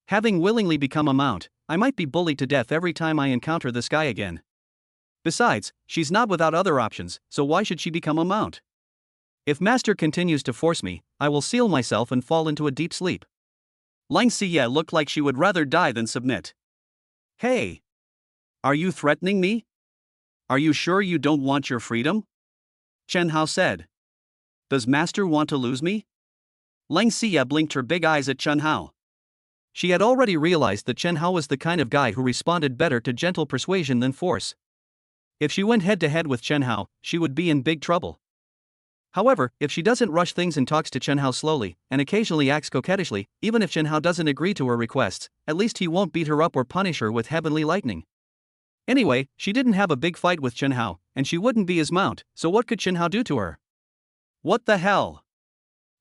Having willingly become a mount, I might be bullied to death every time I encounter this guy again. Besides, she's not without other options, so why should she become a mount? If master continues to force me, I will seal myself and fall into a deep sleep. Lang Xie looked like she would rather die than submit. Hey! Are you threatening me? Are you sure you don't want your freedom? Chen Hao said. Does master want to lose me? Lang Xie blinked her big eyes at Chen Hao. She had already realized that Chen Hao was the kind of guy who responded better to gentle persuasion than force. If she went head to head with Chen Hao, she would be in big trouble. However, if she doesn't rush things and talks to Chen Hao slowly, and occasionally acts coquettishly, even if Chen Hao doesn't agree to her requests, at least he won't beat her up or punish her with heavenly lightning. Anyway, she didn't have a big fight with Chen Hao, and she wouldn't be his mount, so what could Chen Hao do to her? What the hell?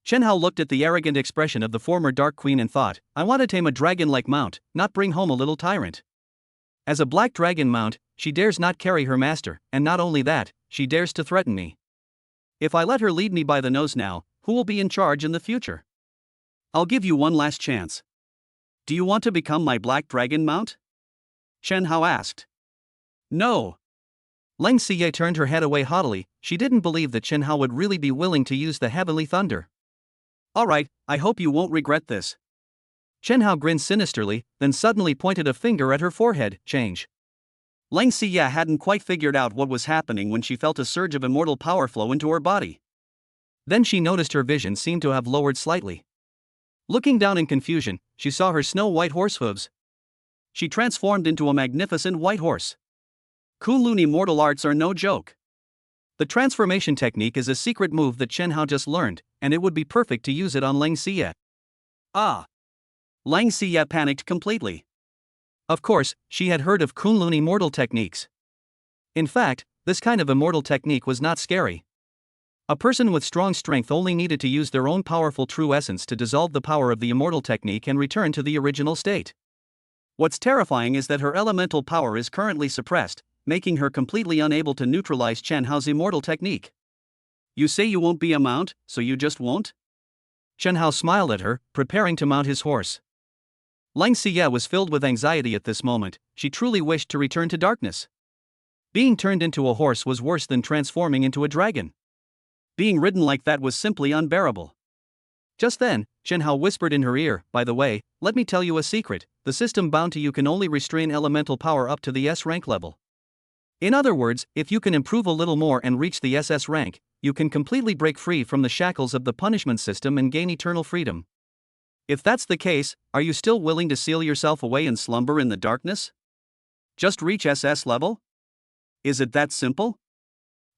Chen Hao looked at the arrogant expression of the former Dark Queen and thought, I want to tame a dragon like mount, not bring home a little tyrant. As a black dragon mount, she dares not carry her master, and not only that, she dares to threaten me. If I let her lead me by the nose now, who will be in charge in the future? I'll give you one last chance. Do you want to become my black dragon mount? Chen Hao asked. No. Leng Xiye turned her head away haughtily. She didn't believe that Chen Hao would really be willing to use the heavenly thunder. Alright, I hope you won't regret this. Chen Hao grinned sinisterly, then suddenly pointed a finger at her forehead. Change. Leng Xiye hadn't quite figured out what was happening when she felt a surge of immortal power flow into her body. Then she noticed her vision seemed to have lowered slightly. Looking down in confusion, she saw her snow-white horse hooves. She transformed into a magnificent white horse. Kunlun immortal arts are no joke. The transformation technique is a secret move that Chen Hao just learned, and it would be perfect to use it on Leng Xiye. Ah! Leng Xiye panicked completely. Of course, she had heard of Kunlun immortal techniques. In fact, this kind of immortal technique was not scary. A person with strong strength only needed to use their own powerful true essence to dissolve the power of the immortal technique and return to the original state. What's terrifying is that her elemental power is currently suppressed, making her completely unable to neutralize Chen Hao's immortal technique. You say you won't be a mount, so you just won't? Chen Hao smiled at her, preparing to mount his horse. Leng Xiye was filled with anxiety at this moment. She truly wished to return to darkness. Being turned into a horse was worse than transforming into a dragon. Being ridden like that was simply unbearable. Just then, Chen Hao whispered in her ear, "By the way, let me tell you a secret. The system bound to you can only restrain elemental power up to the S rank level. In other words, if you can improve a little more and reach the SS rank, you can completely break free from the shackles of the punishment system and gain eternal freedom. If that's the case, are you still willing to seal yourself away and slumber in the darkness? Just reach SS level? Is it that simple?"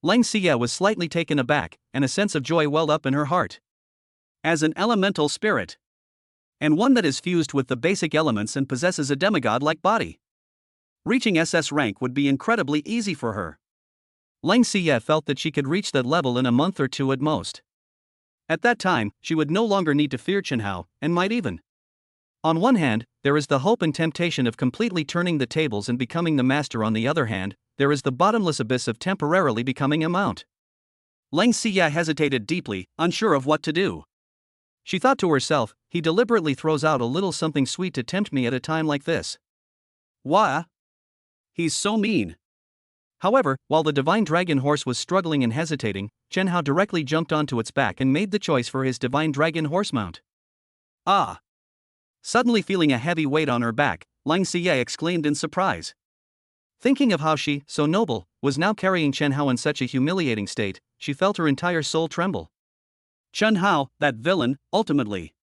Leng Xiye was slightly taken aback, and a sense of joy welled up in her heart. As an elemental spirit, and one that is fused with the basic elements and possesses a demigod-like body, reaching SS rank would be incredibly easy for her. Leng Xiye felt that she could reach that level in a month or two at most. At that time, she would no longer need to fear Chen Hao, and might even. On one hand, there is the hope and temptation of completely turning the tables and becoming the master. On the other hand, there is the bottomless abyss of temporarily becoming a mount. Leng Xiye hesitated deeply, unsure of what to do. She thought to herself, he deliberately throws out a little something sweet to tempt me at a time like this. Why? He's so mean. However, while the divine dragon horse was struggling and hesitating, Chen Hao directly jumped onto its back and made the choice for his divine dragon horse mount. Ah! Suddenly feeling a heavy weight on her back, Leng Xiye exclaimed in surprise. Thinking of how she, so noble, was now carrying Chen Hao in such a humiliating state, she felt her entire soul tremble. Chen Hao, that villain, ultimately.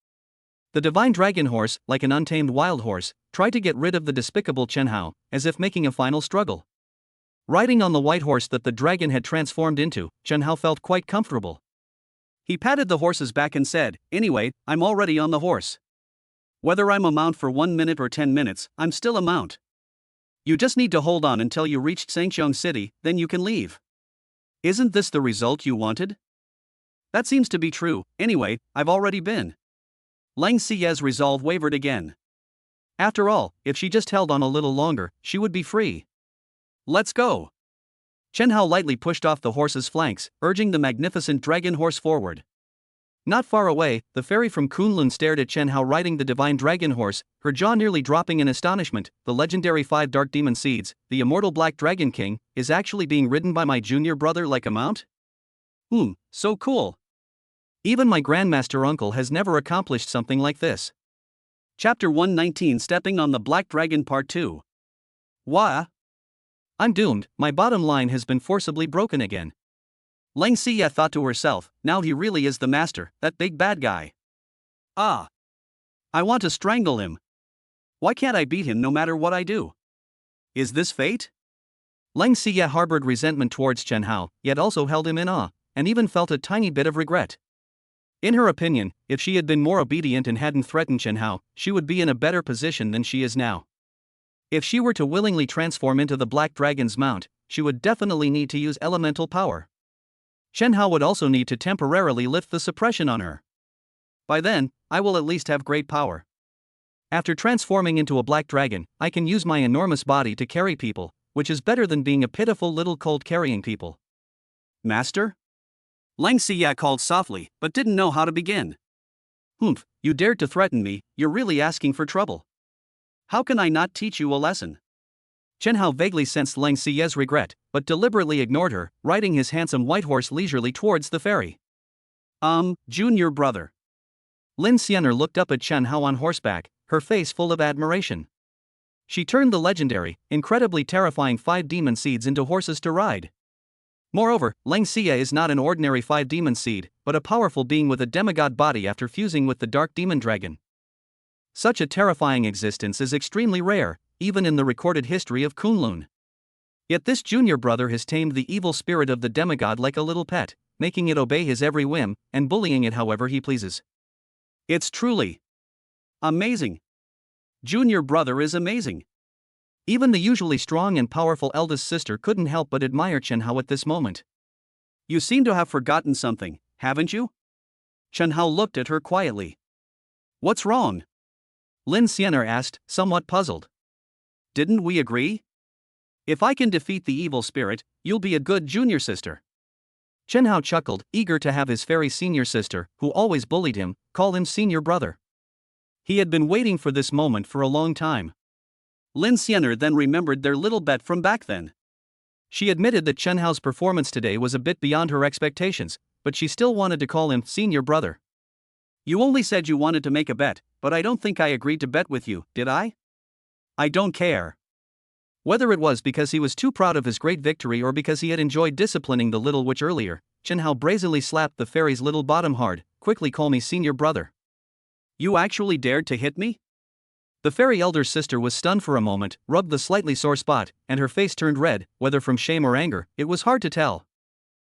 The divine dragon horse, like an untamed wild horse, tried to get rid of the despicable Chen Hao, as if making a final struggle. Riding on the white horse that the dragon had transformed into, Chen Hao felt quite comfortable. He patted the horse's back and said, "Anyway, I'm already on the horse. Whether I'm a mount for 1 minute or 10 minutes, I'm still a mount. You just need to hold on until you reach Sangxiang City, then you can leave. Isn't this the result you wanted?" "That seems to be true. Anyway, I've already been." Leng Xiye's resolve wavered again. After all, if she just held on a little longer, she would be free. "Let's go." Chen Hao lightly pushed off the horse's flanks, urging the magnificent dragon horse forward. Not far away, the fairy from Kunlun stared at Chen Hao riding the divine dragon horse, her jaw nearly dropping in astonishment. "The legendary 5 dark demon seeds, the immortal Black Dragon King, is actually being ridden by my junior brother like a mount? So cool. Even my grandmaster uncle has never accomplished something like this." Chapter 119, Stepping on the Black Dragon Part 2. Why? I'm doomed, my bottom line has been forcibly broken again. Leng Xiye thought to herself, now he really is the master, that big bad guy. Ah! I want to strangle him. Why can't I beat him no matter what I do? Is this fate? Leng Xiye harbored resentment towards Chen Hao, yet also held him in awe, and even felt a tiny bit of regret. In her opinion, if she had been more obedient and hadn't threatened Chen Hao, she would be in a better position than she is now. If she were to willingly transform into the Black Dragon's mount, she would definitely need to use elemental power. Chen Hao would also need to temporarily lift the suppression on her. By then, I will at least have great power. After transforming into a black dragon, I can use my enormous body to carry people, which is better than being a pitiful little colt carrying people. Master? Leng Xiye called softly, but didn't know how to begin. You dared to threaten me, you're really asking for trouble. How can I not teach you a lesson? Chen Hao vaguely sensed Lang Xie's regret, but deliberately ignored her, riding his handsome white horse leisurely towards the ferry. Junior brother. Lin Xianer looked up at Chen Hao on horseback, her face full of admiration. She turned the legendary, incredibly terrifying 5 demon seeds into horses to ride. Moreover, Lang Xie is not an ordinary 5 demon seed, but a powerful being with a demigod body after fusing with the dark demon dragon. Such a terrifying existence is extremely rare, even in the recorded history of Kunlun. Yet this junior brother has tamed the evil spirit of the demigod like a little pet, making it obey his every whim, and bullying it however he pleases. It's truly amazing. Junior brother is amazing. Even the usually strong and powerful eldest sister couldn't help but admire Chen Hao at this moment. You seem to have forgotten something, haven't you? Chen Hao looked at her quietly. What's wrong? Lin Xianer asked, somewhat puzzled. Didn't we agree? If I can defeat the evil spirit, you'll be a good junior sister. Chen Hao chuckled, eager to have his fairy senior sister, who always bullied him, call him senior brother. He had been waiting for this moment for a long time. Lin Xianer then remembered their little bet from back then. She admitted that Chen Hao's performance today was a bit beyond her expectations, but she still wanted to call him senior brother. You only said you wanted to make a bet, but I don't think I agreed to bet with you, did I? I don't care. Whether it was because he was too proud of his great victory or because he had enjoyed disciplining the little witch earlier, Chen Hao brazenly slapped the fairy's little bottom hard. Quickly call me senior brother. You actually dared to hit me? The fairy elder sister was stunned for a moment, rubbed the slightly sore spot, and her face turned red, whether from shame or anger, it was hard to tell.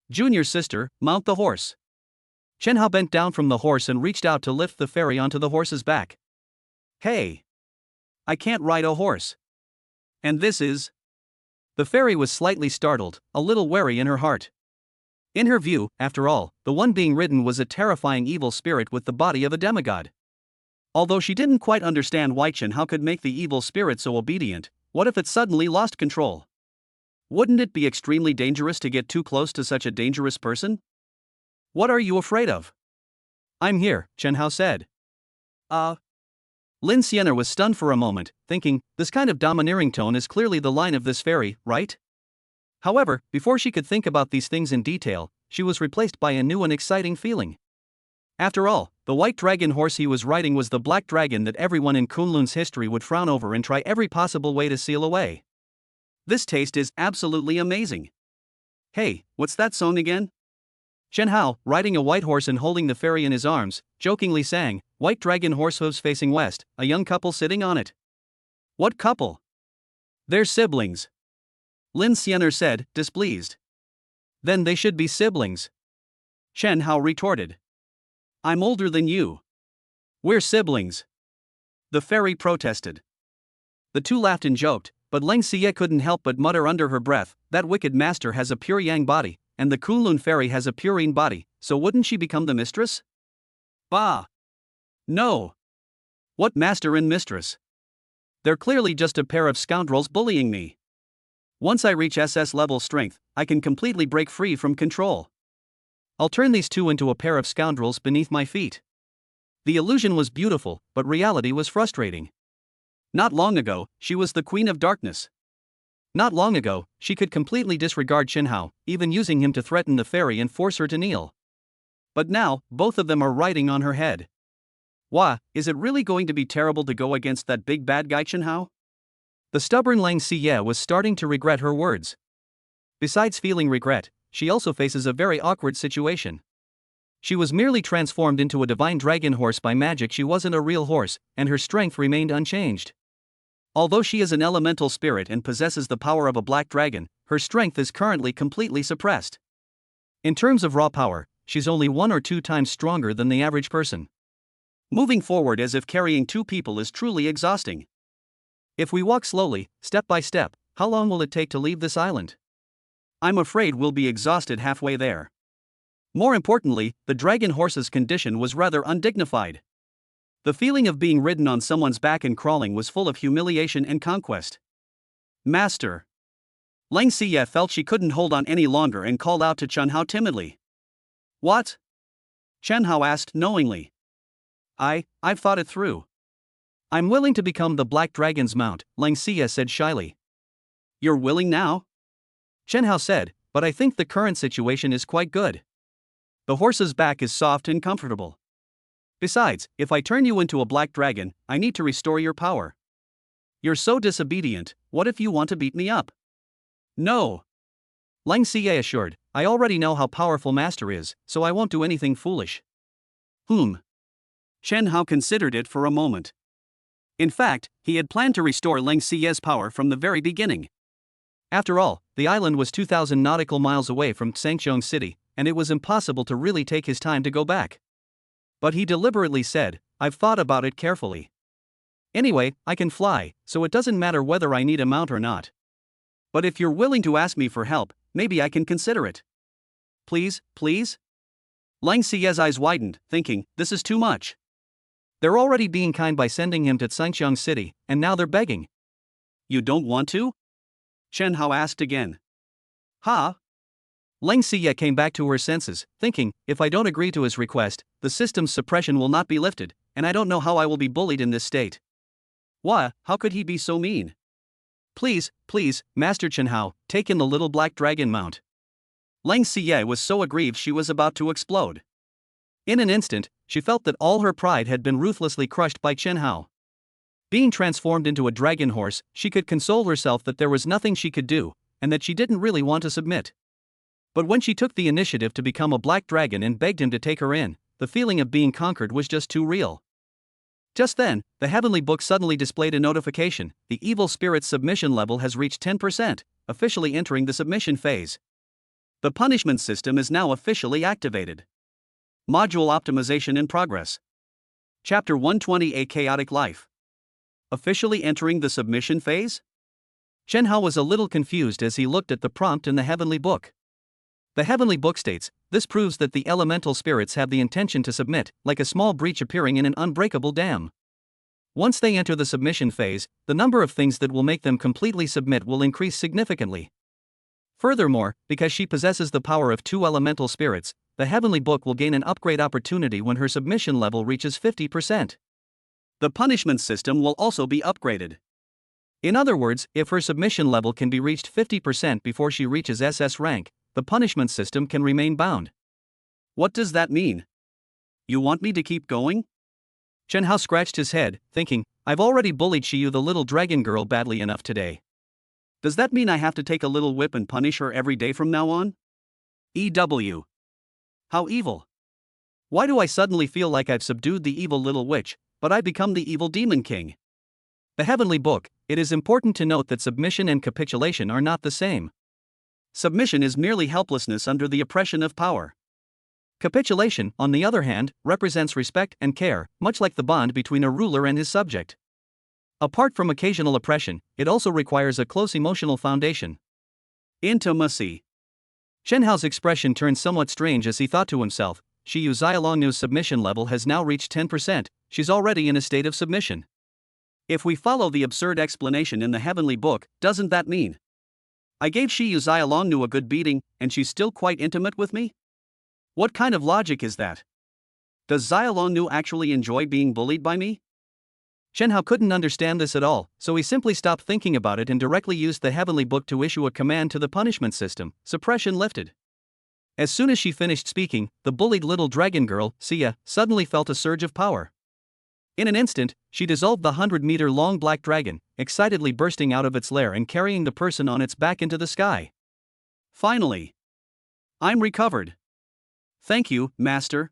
Junior sister, mount the horse. Chen Hao bent down from the horse and reached out to lift the fairy onto the horse's back. Hey! I can't ride a horse. And this is? The fairy was slightly startled, a little wary in her heart. In her view, after all, the one being ridden was a terrifying evil spirit with the body of a demigod. Although she didn't quite understand why Chen Hao could make the evil spirit so obedient, what if it suddenly lost control? Wouldn't it be extremely dangerous to get too close to such a dangerous person? What are you afraid of? I'm here, Chen Hao said. Lin Xianer was stunned for a moment, thinking, this kind of domineering tone is clearly the line of this fairy, right? However, before she could think about these things in detail, she was replaced by a new and exciting feeling. After all, the white dragon horse he was riding was the black dragon that everyone in Kunlun's history would frown over and try every possible way to seal away. This taste is absolutely amazing. Hey, what's that song again? Chen Hao, riding a white horse and holding the fairy in his arms, jokingly sang, "White dragon horse hooves facing west, a young couple sitting on it." What couple? They're siblings. Lin Xianer said, displeased. Then they should be siblings. Chen Hao retorted. I'm older than you. We're siblings. The fairy protested. The two laughed and joked, but Lang Xie couldn't help but mutter under her breath, that wicked master has a pure yang body, and the Kunlun fairy has a pure yin body, so wouldn't she become the mistress? Bah! No! What master and mistress? They're clearly just a pair of scoundrels bullying me. Once I reach SS level strength, I can completely break free from control. I'll turn these two into a pair of scoundrels beneath my feet. The illusion was beautiful, but reality was frustrating. Not long ago, she was the Queen of Darkness. Not long ago, she could completely disregard Chen Hao, even using him to threaten the fairy and force her to kneel. But now, both of them are riding on her head. Wah, is it really going to be terrible to go against that big bad guy Chen Hao? The stubborn Lang Xie was starting to regret her words. Besides feeling regret, she also faces a very awkward situation. She was merely transformed into a divine dragon horse by magic. She wasn't a real horse, and her strength remained unchanged. Although she is an elemental spirit and possesses the power of a black dragon, her strength is currently completely suppressed. In terms of raw power, she's only 1 or 2 times stronger than the average person. Moving forward as if carrying 2 people is truly exhausting. If we walk slowly, step by step, how long will it take to leave this island? I'm afraid we'll be exhausted halfway there. More importantly, the dragon horse's condition was rather undignified. The feeling of being ridden on someone's back and crawling was full of humiliation and conquest. Master! Lang Xie felt she couldn't hold on any longer and called out to Chen Hao timidly. What? Chen Hao asked knowingly. I've thought it through. I'm willing to become the black dragon's mount, Lang Xie said shyly. You're willing now? Chen Hao said, but I think the current situation is quite good. The horse's back is soft and comfortable. Besides, if I turn you into a black dragon, I need to restore your power. You're so disobedient, what if you want to beat me up? No. Lang Xie assured, I already know how powerful Master is, so I won't do anything foolish. Chen Hao considered it for a moment. In fact, he had planned to restore Lang Xie's power from the very beginning. After all, the island was 2,000 nautical miles away from Sangchong City, and it was impossible to really take his time to go back. But he deliberately said, I've thought about it carefully. Anyway, I can fly, so it doesn't matter whether I need a mount or not. But if you're willing to ask me for help, maybe I can consider it. Please, please? Lang Xie's eyes widened, thinking, this is too much. They're already being kind by sending him to Sangchong City, and now they're begging. You don't want to? Chen Hao asked again. Ha? Lang Xie came back to her senses, thinking, if I don't agree to his request, the system's suppression will not be lifted, and I don't know how I will be bullied in this state. Why, how could he be so mean? Please, please, Master Chen Hao, take in the little black dragon mount. Lang Xie was so aggrieved she was about to explode. In an instant, she felt that all her pride had been ruthlessly crushed by Chen Hao. Being transformed into a dragon horse, she could console herself that there was nothing she could do, and that she didn't really want to submit. But when she took the initiative to become a black dragon and begged him to take her in, the feeling of being conquered was just too real. Just then, the heavenly book suddenly displayed a notification: the evil spirit's submission level has reached 10%, officially entering the submission phase. The punishment system is now officially activated. Module optimization in progress. Chapter 120: A Chaotic Life. Officially entering the submission phase? Chen Hao was a little confused as he looked at the prompt in the heavenly book. The heavenly book states, this proves that the elemental spirits have the intention to submit, like a small breach appearing in an unbreakable dam. Once they enter the submission phase, the number of things that will make them completely submit will increase significantly. Furthermore, because she possesses the power of 2 elemental spirits, the heavenly book will gain an upgrade opportunity when her submission level reaches 50%. The punishment system will also be upgraded. In other words, if her submission level can be reached 50% before she reaches SS rank, the punishment system can remain bound. What does that mean? You want me to keep going? Chen Hao scratched his head, thinking, I've already bullied Shiyu the little dragon girl badly enough today. Does that mean I have to take a little whip and punish her every day from now on? EW. How evil. Why do I suddenly feel like I've subdued the evil little witch, but I become the evil demon king? The heavenly book, it is important to note that submission and capitulation are not the same. Submission is merely helplessness under the oppression of power. Capitulation, on the other hand, represents respect and care, much like the bond between a ruler and his subject. Apart from occasional oppression, it also requires a close emotional foundation. Intimacy. Chen Hao's expression turned somewhat strange as he thought to himself, Shiyu Xiaolongnu's submission level has now reached 10%, she's already in a state of submission. If we follow the absurd explanation in the heavenly book, doesn't that mean I gave Shiyu Xiaolongnu a good beating, and she's still quite intimate with me? What kind of logic is that? Does Xiaolongnu actually enjoy being bullied by me? Chen Hao couldn't understand this at all, so he simply stopped thinking about it and directly used the heavenly book to issue a command to the punishment system: suppression lifted. As soon as she finished speaking, the bullied little dragon girl, Xia, suddenly felt a surge of power. In an instant, she dissolved the 100-meter-long black dragon, excitedly bursting out of its lair and carrying the person on its back into the sky. Finally, I'm recovered. Thank you, Master.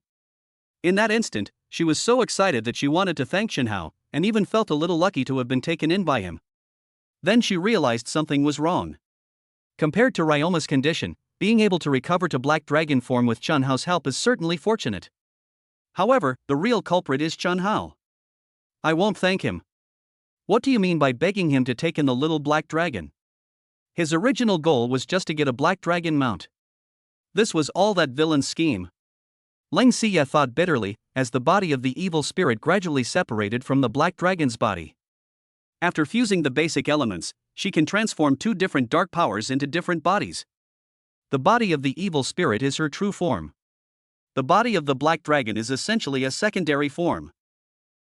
In that instant, she was so excited that she wanted to thank Chen Hao, and even felt a little lucky to have been taken in by him. Then she realized something was wrong. Compared to Ryoma's condition, being able to recover to black dragon form with Chen Hao's help is certainly fortunate. However, the real culprit is Chen Hao. I won't thank him. What do you mean by begging him to take in the little black dragon? His original goal was just to get a black dragon mount. This was all that villain's scheme. Lang Xie thought bitterly, as the body of the evil spirit gradually separated from the black dragon's body. After fusing the basic elements, she can transform 2 different dark powers into different bodies. The body of the evil spirit is her true form. The body of the black dragon is essentially a secondary form.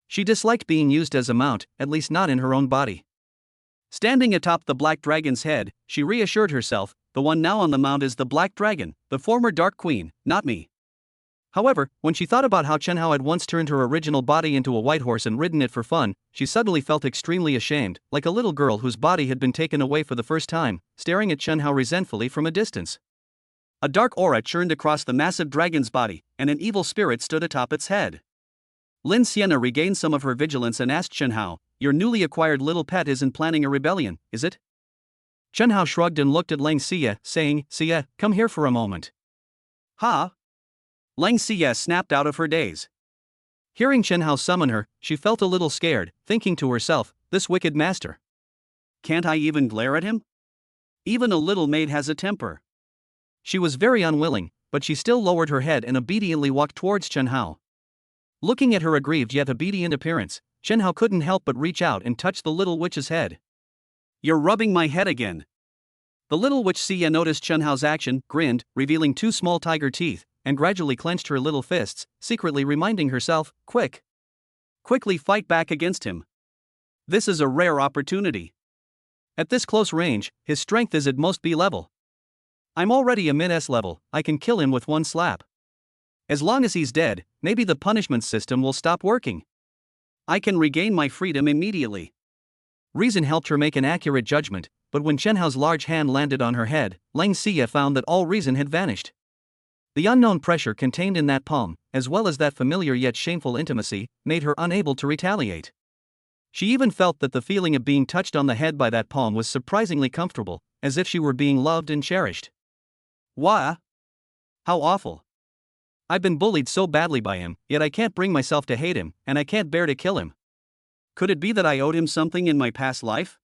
She disliked being used as a mount, at least not in her own body. Standing atop the black dragon's head, she reassured herself, the one now on the mount is the black dragon, the former Dark Queen, not me. However, when she thought about how Chen Hao had once turned her original body into a white horse and ridden it for fun, she suddenly felt extremely ashamed, like a little girl whose body had been taken away for the first time, staring at Chen Hao resentfully from a distance. A dark aura churned across the massive dragon's body, and an evil spirit stood atop its head. Lin Sienna regained some of her vigilance and asked Chen Hao, "Your newly acquired little pet isn't planning a rebellion, is it?" Chen Hao shrugged and looked at Lang Xie, saying, "Xie, come here for a moment." "Ha?" Lang Xie snapped out of her daze. Hearing Chen Hao summon her, she felt a little scared, thinking to herself, this wicked master. Can't I even glare at him? Even a little maid has a temper. She was very unwilling, but she still lowered her head and obediently walked towards Chen Hao. Looking at her aggrieved yet obedient appearance, Chen Hao couldn't help but reach out and touch the little witch's head. "You're rubbing my head again." The little witch Xie noticed Chen Hao's action, grinned, revealing two small tiger teeth, and gradually clenched her little fists, secretly reminding herself, quickly fight back against him. This is a rare opportunity. At this close range, his strength is at most B level. I'm already a mid-S level, I can kill him with one slap. As long as he's dead, maybe the punishment system will stop working. I can regain my freedom immediately. Reason helped her make an accurate judgment, but when Chen Hao's large hand landed on her head, Lang Xie found that all reason had vanished. The unknown pressure contained in that palm, as well as that familiar yet shameful intimacy, made her unable to retaliate. She even felt that the feeling of being touched on the head by that palm was surprisingly comfortable, as if she were being loved and cherished. Wah! How awful. I've been bullied so badly by him, yet I can't bring myself to hate him, and I can't bear to kill him. Could it be that I owed him something in my past life?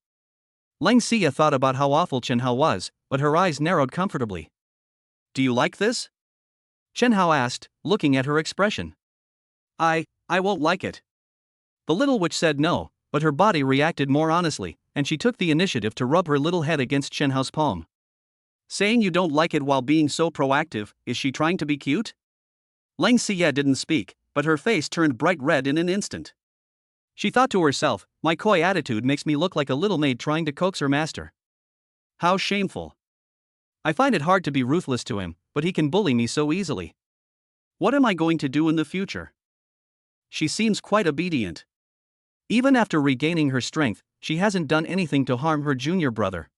Lang Xie thought about how awful Chen Hao was, but her eyes narrowed comfortably. Do you like this? Chen Hao asked, looking at her expression. I won't like it. The little witch said no, but her body reacted more honestly, and she took the initiative to rub her little head against Chen Hao's palm. Saying you don't like it while being so proactive, is she trying to be cute? Lang Xie didn't speak, but her face turned bright red in an instant. She thought to herself, my coy attitude makes me look like a little maid trying to coax her master. How shameful. I find it hard to be ruthless to him, but he can bully me so easily. What am I going to do in the future? She seems quite obedient. Even after regaining her strength, she hasn't done anything to harm her junior brother.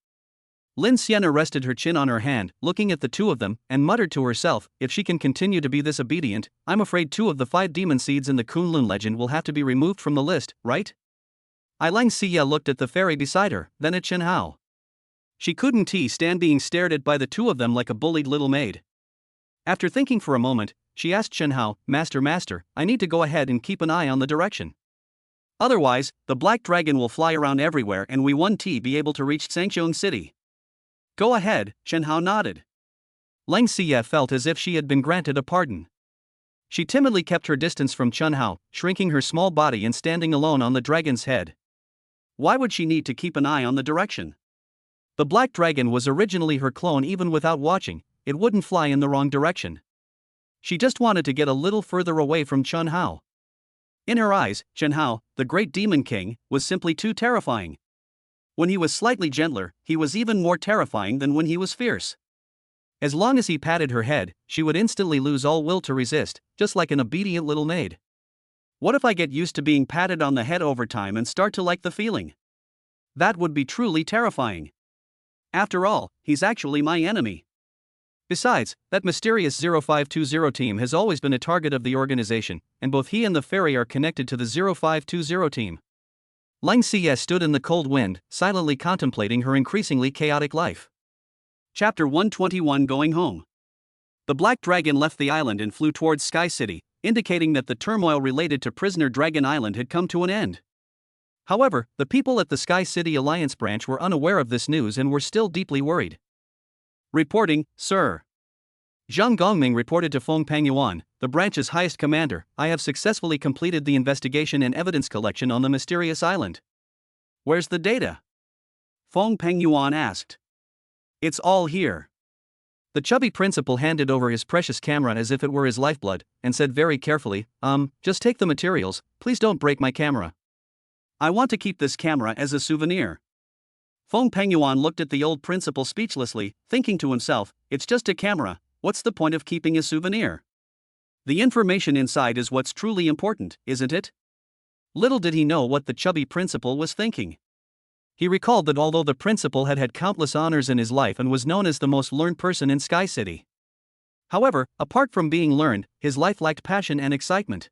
Lin Sienna rested her chin on her hand, looking at the two of them, and muttered to herself, if she can continue to be this obedient, I'm afraid 2 of the 5 demon seeds in the Kunlun legend will have to be removed from the list, right? Lang Xie looked at the fairy beside her, then at Chen Hao. She couldn't stand being stared at by the two of them like a bullied little maid. After thinking for a moment, she asked Chen Hao, Master, I need to go ahead and keep an eye on the direction. Otherwise, the black dragon will fly around everywhere and we won't be able to reach Sangqiong City. Go ahead, Chen Hao nodded. Lang Xie felt as if she had been granted a pardon. She timidly kept her distance from Chen Hao, shrinking her small body and standing alone on the dragon's head. Why would she need to keep an eye on the direction? The black dragon was originally her clone. Even without watching, it wouldn't fly in the wrong direction. She just wanted to get a little further away from Chen Hao. In her eyes, Chen Hao, the great demon king, was simply too terrifying. When he was slightly gentler, he was even more terrifying than when he was fierce. As long as he patted her head, she would instantly lose all will to resist, just like an obedient little maid. What if I get used to being patted on the head over time and start to like the feeling? That would be truly terrifying. After all, he's actually my enemy. Besides, that mysterious 0520 team has always been a target of the organization, and both he and the fairy are connected to the 0520 team. Lang Xie stood in the cold wind, silently contemplating her increasingly chaotic life. Chapter 121 Going Home. The Black Dragon left the island and flew towards Sky City, indicating that the turmoil related to Prisoner Dragon Island had come to an end. However, the people at the Sky City Alliance branch were unaware of this news and were still deeply worried. Reporting, Sir. Zhang Gongming reported to Feng Pangyuan, the branch's highest commander, I have successfully completed the investigation and evidence collection on the mysterious island. Where's the data? Feng Pangyuan asked. It's all here. The chubby principal handed over his precious camera as if it were his lifeblood, and said very carefully, just take the materials, please don't break my camera. I want to keep this camera as a souvenir. Feng Pengyuan looked at the old principal speechlessly, thinking to himself, it's just a camera, what's the point of keeping a souvenir? The information inside is what's truly important, isn't it? Little did he know what the chubby principal was thinking. He recalled that although the principal had had countless honors in his life and was known as the most learned person in Sky City. However, apart from being learned, his life lacked passion and excitement.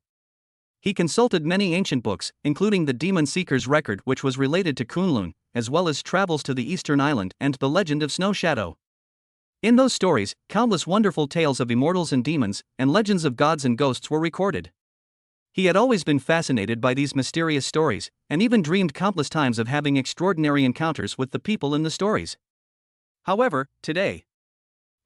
He consulted many ancient books, including the Demon Seeker's Record, which was related to Kunlun, as well as Travels to the Eastern Island and The Legend of Snow Shadow. In those stories, countless wonderful tales of immortals and demons, and legends of gods and ghosts were recorded. He had always been fascinated by these mysterious stories, and even dreamed countless times of having extraordinary encounters with the people in the stories. However, today,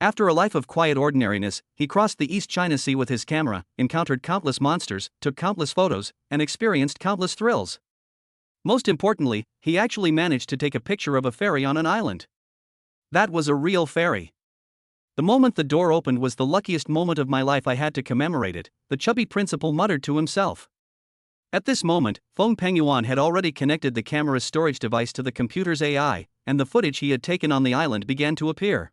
after a life of quiet ordinariness, he crossed the East China Sea with his camera, encountered countless monsters, took countless photos, and experienced countless thrills. Most importantly, he actually managed to take a picture of a fairy on an island. That was a real fairy. The moment the door opened was the luckiest moment of my life. I had to commemorate it, the chubby principal muttered to himself. At this moment, Feng Pengyuan had already connected the camera's storage device to the computer's AI, and the footage he had taken on the island began to appear.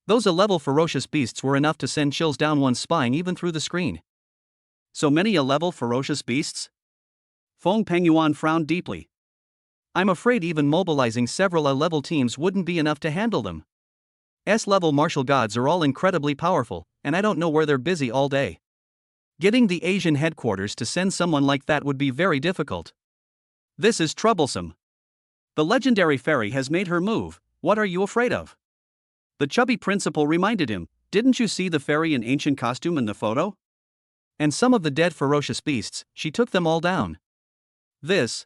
Those A-level ferocious beasts were enough to send chills down one's spine even through the screen. So many A-level ferocious beasts? Feng Pengyuan frowned deeply. I'm afraid even mobilizing several A-level teams wouldn't be enough to handle them. S-level martial gods are all incredibly powerful, and I don't know where they're busy all day. Getting the Asian headquarters to send someone like that would be very difficult. This is troublesome. The legendary fairy has made her move, what are you afraid of? The chubby principal reminded him, didn't you see the fairy in ancient costume in the photo? And some of the dead ferocious beasts, she took them all down. This.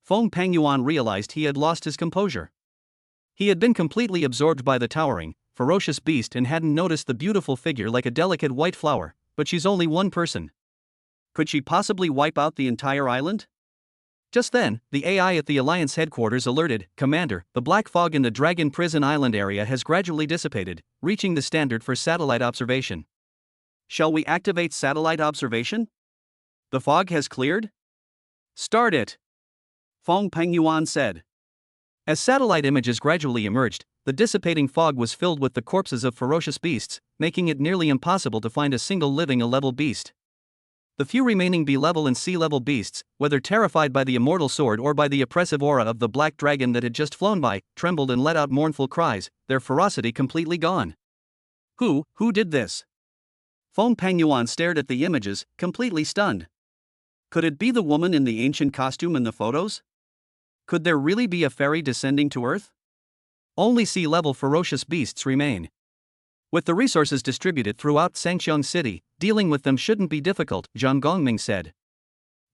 Feng Pengyuan realized he had lost his composure. He had been completely absorbed by the towering, ferocious beast and hadn't noticed the beautiful figure like a delicate white flower, but she's only one person. Could she possibly wipe out the entire island? Just then, the AI at the Alliance headquarters alerted, Commander, the black fog in the Dragon Prison Island area has gradually dissipated, reaching the standard for satellite observation. Shall we activate satellite observation? The fog has cleared? Start it! Feng Pengyuan said. As satellite images gradually emerged, the dissipating fog was filled with the corpses of ferocious beasts, making it nearly impossible to find a single living A-level beast. The few remaining B-level and C-level beasts, whether terrified by the immortal sword or by the oppressive aura of the black dragon that had just flown by, trembled and let out mournful cries, their ferocity completely gone. Who did this? Feng Pengyuan stared at the images, completely stunned. Could it be the woman in the ancient costume in the photos? Could there really be a fairy descending to Earth? Only C-level ferocious beasts remain. With the resources distributed throughout Sangxiang City, dealing with them shouldn't be difficult, Zhang Gongming said.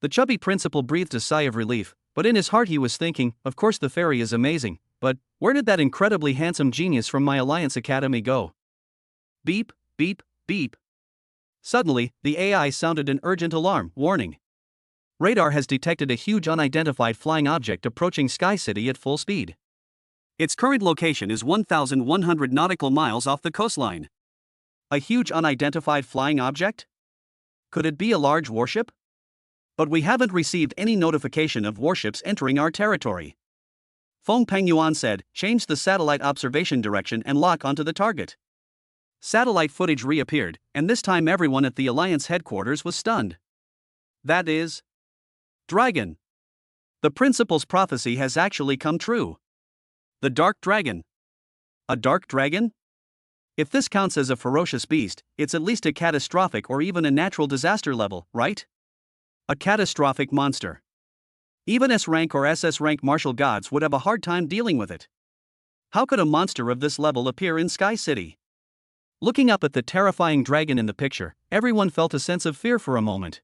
The chubby principal breathed a sigh of relief, but in his heart he was thinking, of course the fairy is amazing, but where did that incredibly handsome genius from my Alliance Academy go? Beep, beep, beep. Suddenly, the AI sounded an urgent alarm, warning. Radar has detected a huge unidentified flying object approaching Sky City at full speed. Its current location is 1,100 nautical miles off the coastline. A huge unidentified flying object? Could it be a large warship? But we haven't received any notification of warships entering our territory. Feng Pengyuan said, change the satellite observation direction and lock onto the target. Satellite footage reappeared, and this time everyone at the Alliance headquarters was stunned. That is... Dragon. The principal's prophecy has actually come true. The dark dragon. A dark dragon? If this counts as a ferocious beast, it's at least a catastrophic or even a natural disaster level, right? A catastrophic monster. Even S-rank or SS-rank martial gods would have a hard time dealing with it. How could a monster of this level appear in Sky City? Looking up at the terrifying dragon in the picture, everyone felt a sense of fear for a moment.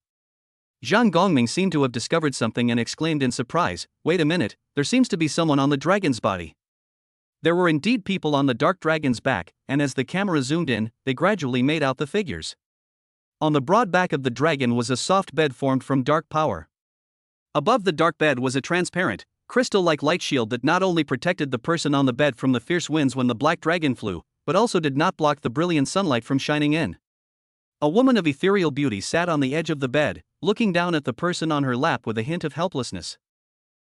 Zhang Gongming seemed to have discovered something and exclaimed in surprise, wait a minute, there seems to be someone on the dragon's body. There were indeed people on the dark dragon's back, and as the camera zoomed in, they gradually made out the figures. On the broad back of the dragon was a soft bed formed from dark power. Above the dark bed was a transparent, crystal-like light shield that not only protected the person on the bed from the fierce winds when the black dragon flew, but also did not block the brilliant sunlight from shining in. A woman of ethereal beauty sat on the edge of the bed, looking down at the person on her lap with a hint of helplessness.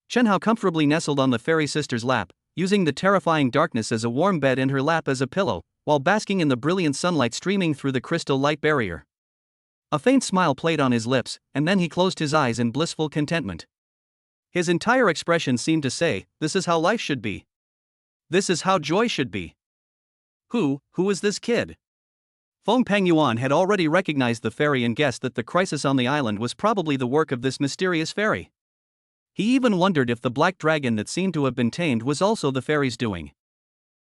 Chen Hao comfortably nestled on the fairy sister's lap, using the terrifying darkness as a warm bed and her lap as a pillow, while basking in the brilliant sunlight streaming through the crystal light barrier. A faint smile played on his lips, and then he closed his eyes in blissful contentment. His entire expression seemed to say, "This is how life should be. This is how joy should be." Who is this kid? Feng Pengyuan had already recognized the fairy and guessed that the crisis on the island was probably the work of this mysterious fairy. He even wondered if the black dragon that seemed to have been tamed was also the fairy's doing.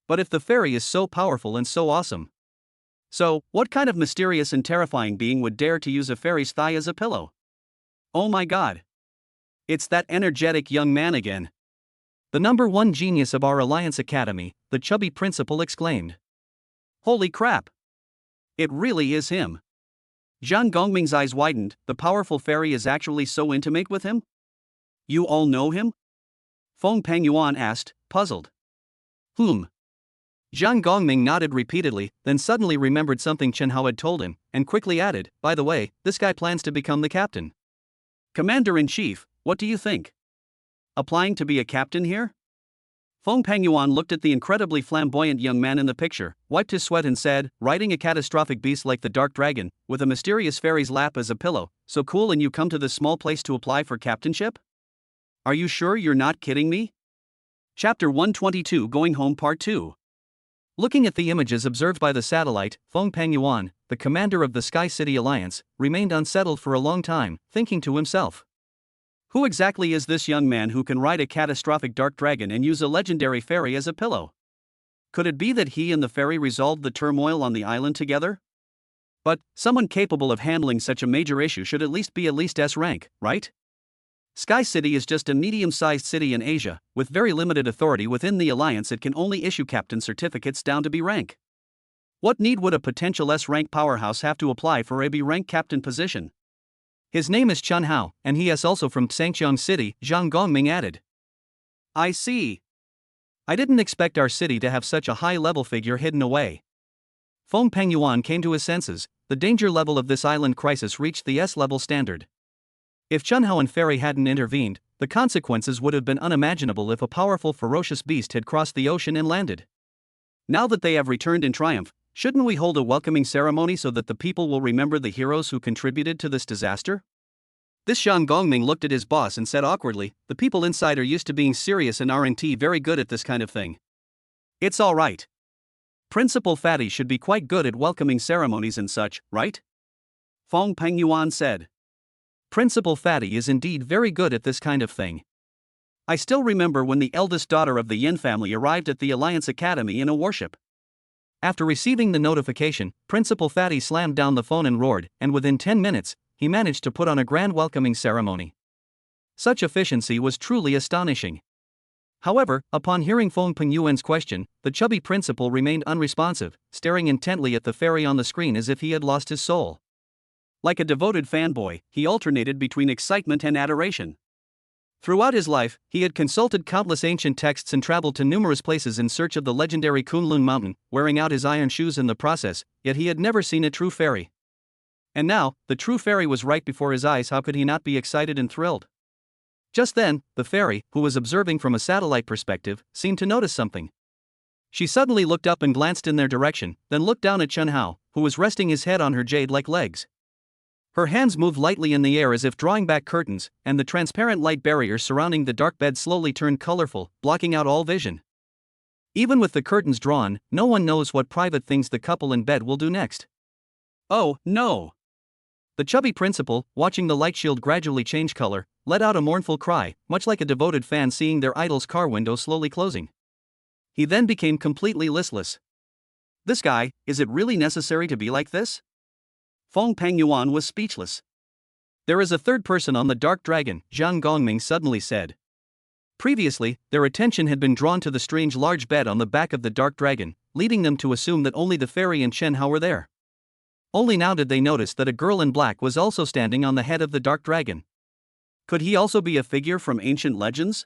But if the fairy is so powerful and so awesome, so what kind of mysterious and terrifying being would dare to use a fairy's thigh as a pillow? Oh my god! It's that energetic young man again. The number one genius of our Alliance Academy, the chubby principal exclaimed. Holy crap! It really is him. Zhang Gongming's eyes widened. The powerful fairy is actually so intimate with him? You all know him? Feng Pengyuan asked, puzzled. Zhang Gongming nodded repeatedly, then suddenly remembered something Chen Hao had told him, and quickly added, by the way, this guy plans to become the captain. Commander-in-Chief, what do you think? Applying to be a captain here? Feng Pengyuan looked at the incredibly flamboyant young man in the picture, wiped his sweat and said, riding a catastrophic beast like the Dark Dragon, with a mysterious fairy's lap as a pillow, so cool, and you come to this small place to apply for captainship? Are you sure you're not kidding me? Chapter 122 Going Home Part 2. Looking at the images observed by the satellite, Feng Pengyuan, the commander of the Sky City Alliance, remained unsettled for a long time, thinking to himself. Who exactly is this young man who can ride a catastrophic dark dragon and use a legendary fairy as a pillow? Could it be that he and the fairy resolved the turmoil on the island together? But someone capable of handling such a major issue should at least S rank, right? Sky City is just a medium-sized city in Asia, with very limited authority within the Alliance. It can only issue captain certificates down to B rank. What need would a potential S rank powerhouse have to apply for a B rank captain position? His name is Chen Hao, and he is also from Sangqiang City, Zhang Gongming added. I see. I didn't expect our city to have such a high-level figure hidden away. Feng Pengyuan came to his senses. The danger level of this island crisis reached the S-level standard. If Chen Hao and Fairy hadn't intervened, the consequences would have been unimaginable if a powerful ferocious beast had crossed the ocean and landed. Now that they have returned in triumph, shouldn't we hold a welcoming ceremony so that the people will remember the heroes who contributed to this disaster? This Zhang Gongming looked at his boss and said awkwardly, the people inside are used to being serious and aren't very good at this kind of thing. It's alright. Principal Fatty should be quite good at welcoming ceremonies and such, right? Feng Pengyuan said. Principal Fatty is indeed very good at this kind of thing. I still remember when the eldest daughter of the Yin family arrived at the Alliance Academy in a warship. After receiving the notification, Principal Fatty slammed down the phone and roared, and within 10 minutes, he managed to put on a grand welcoming ceremony. Such efficiency was truly astonishing. However, upon hearing Feng Pengyuan's question, the chubby principal remained unresponsive, staring intently at the fairy on the screen as if he had lost his soul. Like a devoted fanboy, he alternated between excitement and adoration. Throughout his life, he had consulted countless ancient texts and traveled to numerous places in search of the legendary Kunlun Mountain, wearing out his iron shoes in the process, yet he had never seen a true fairy. And now, the true fairy was right before his eyes. How could he not be excited and thrilled? Just then, the fairy, who was observing from a satellite perspective, seemed to notice something. She suddenly looked up and glanced in their direction, then looked down at Chen Hao, who was resting his head on her jade-like legs. Her hands moved lightly in the air as if drawing back curtains, and the transparent light barrier surrounding the dark bed slowly turned colorful, blocking out all vision. Even with the curtains drawn, no one knows what private things the couple in bed will do next. Oh, no! The chubby principal, watching the light shield gradually change color, let out a mournful cry, much like a devoted fan seeing their idol's car window slowly closing. He then became completely listless. This guy, is it really necessary to be like this? Feng Pengyuan was speechless. There is a third person on the Dark Dragon, Zhang Gongming suddenly said. Previously, their attention had been drawn to the strange large bed on the back of the Dark Dragon, leading them to assume that only the fairy and Chen Hao were there. Only now did they notice that a girl in black was also standing on the head of the Dark Dragon. Could he also be a figure from ancient legends?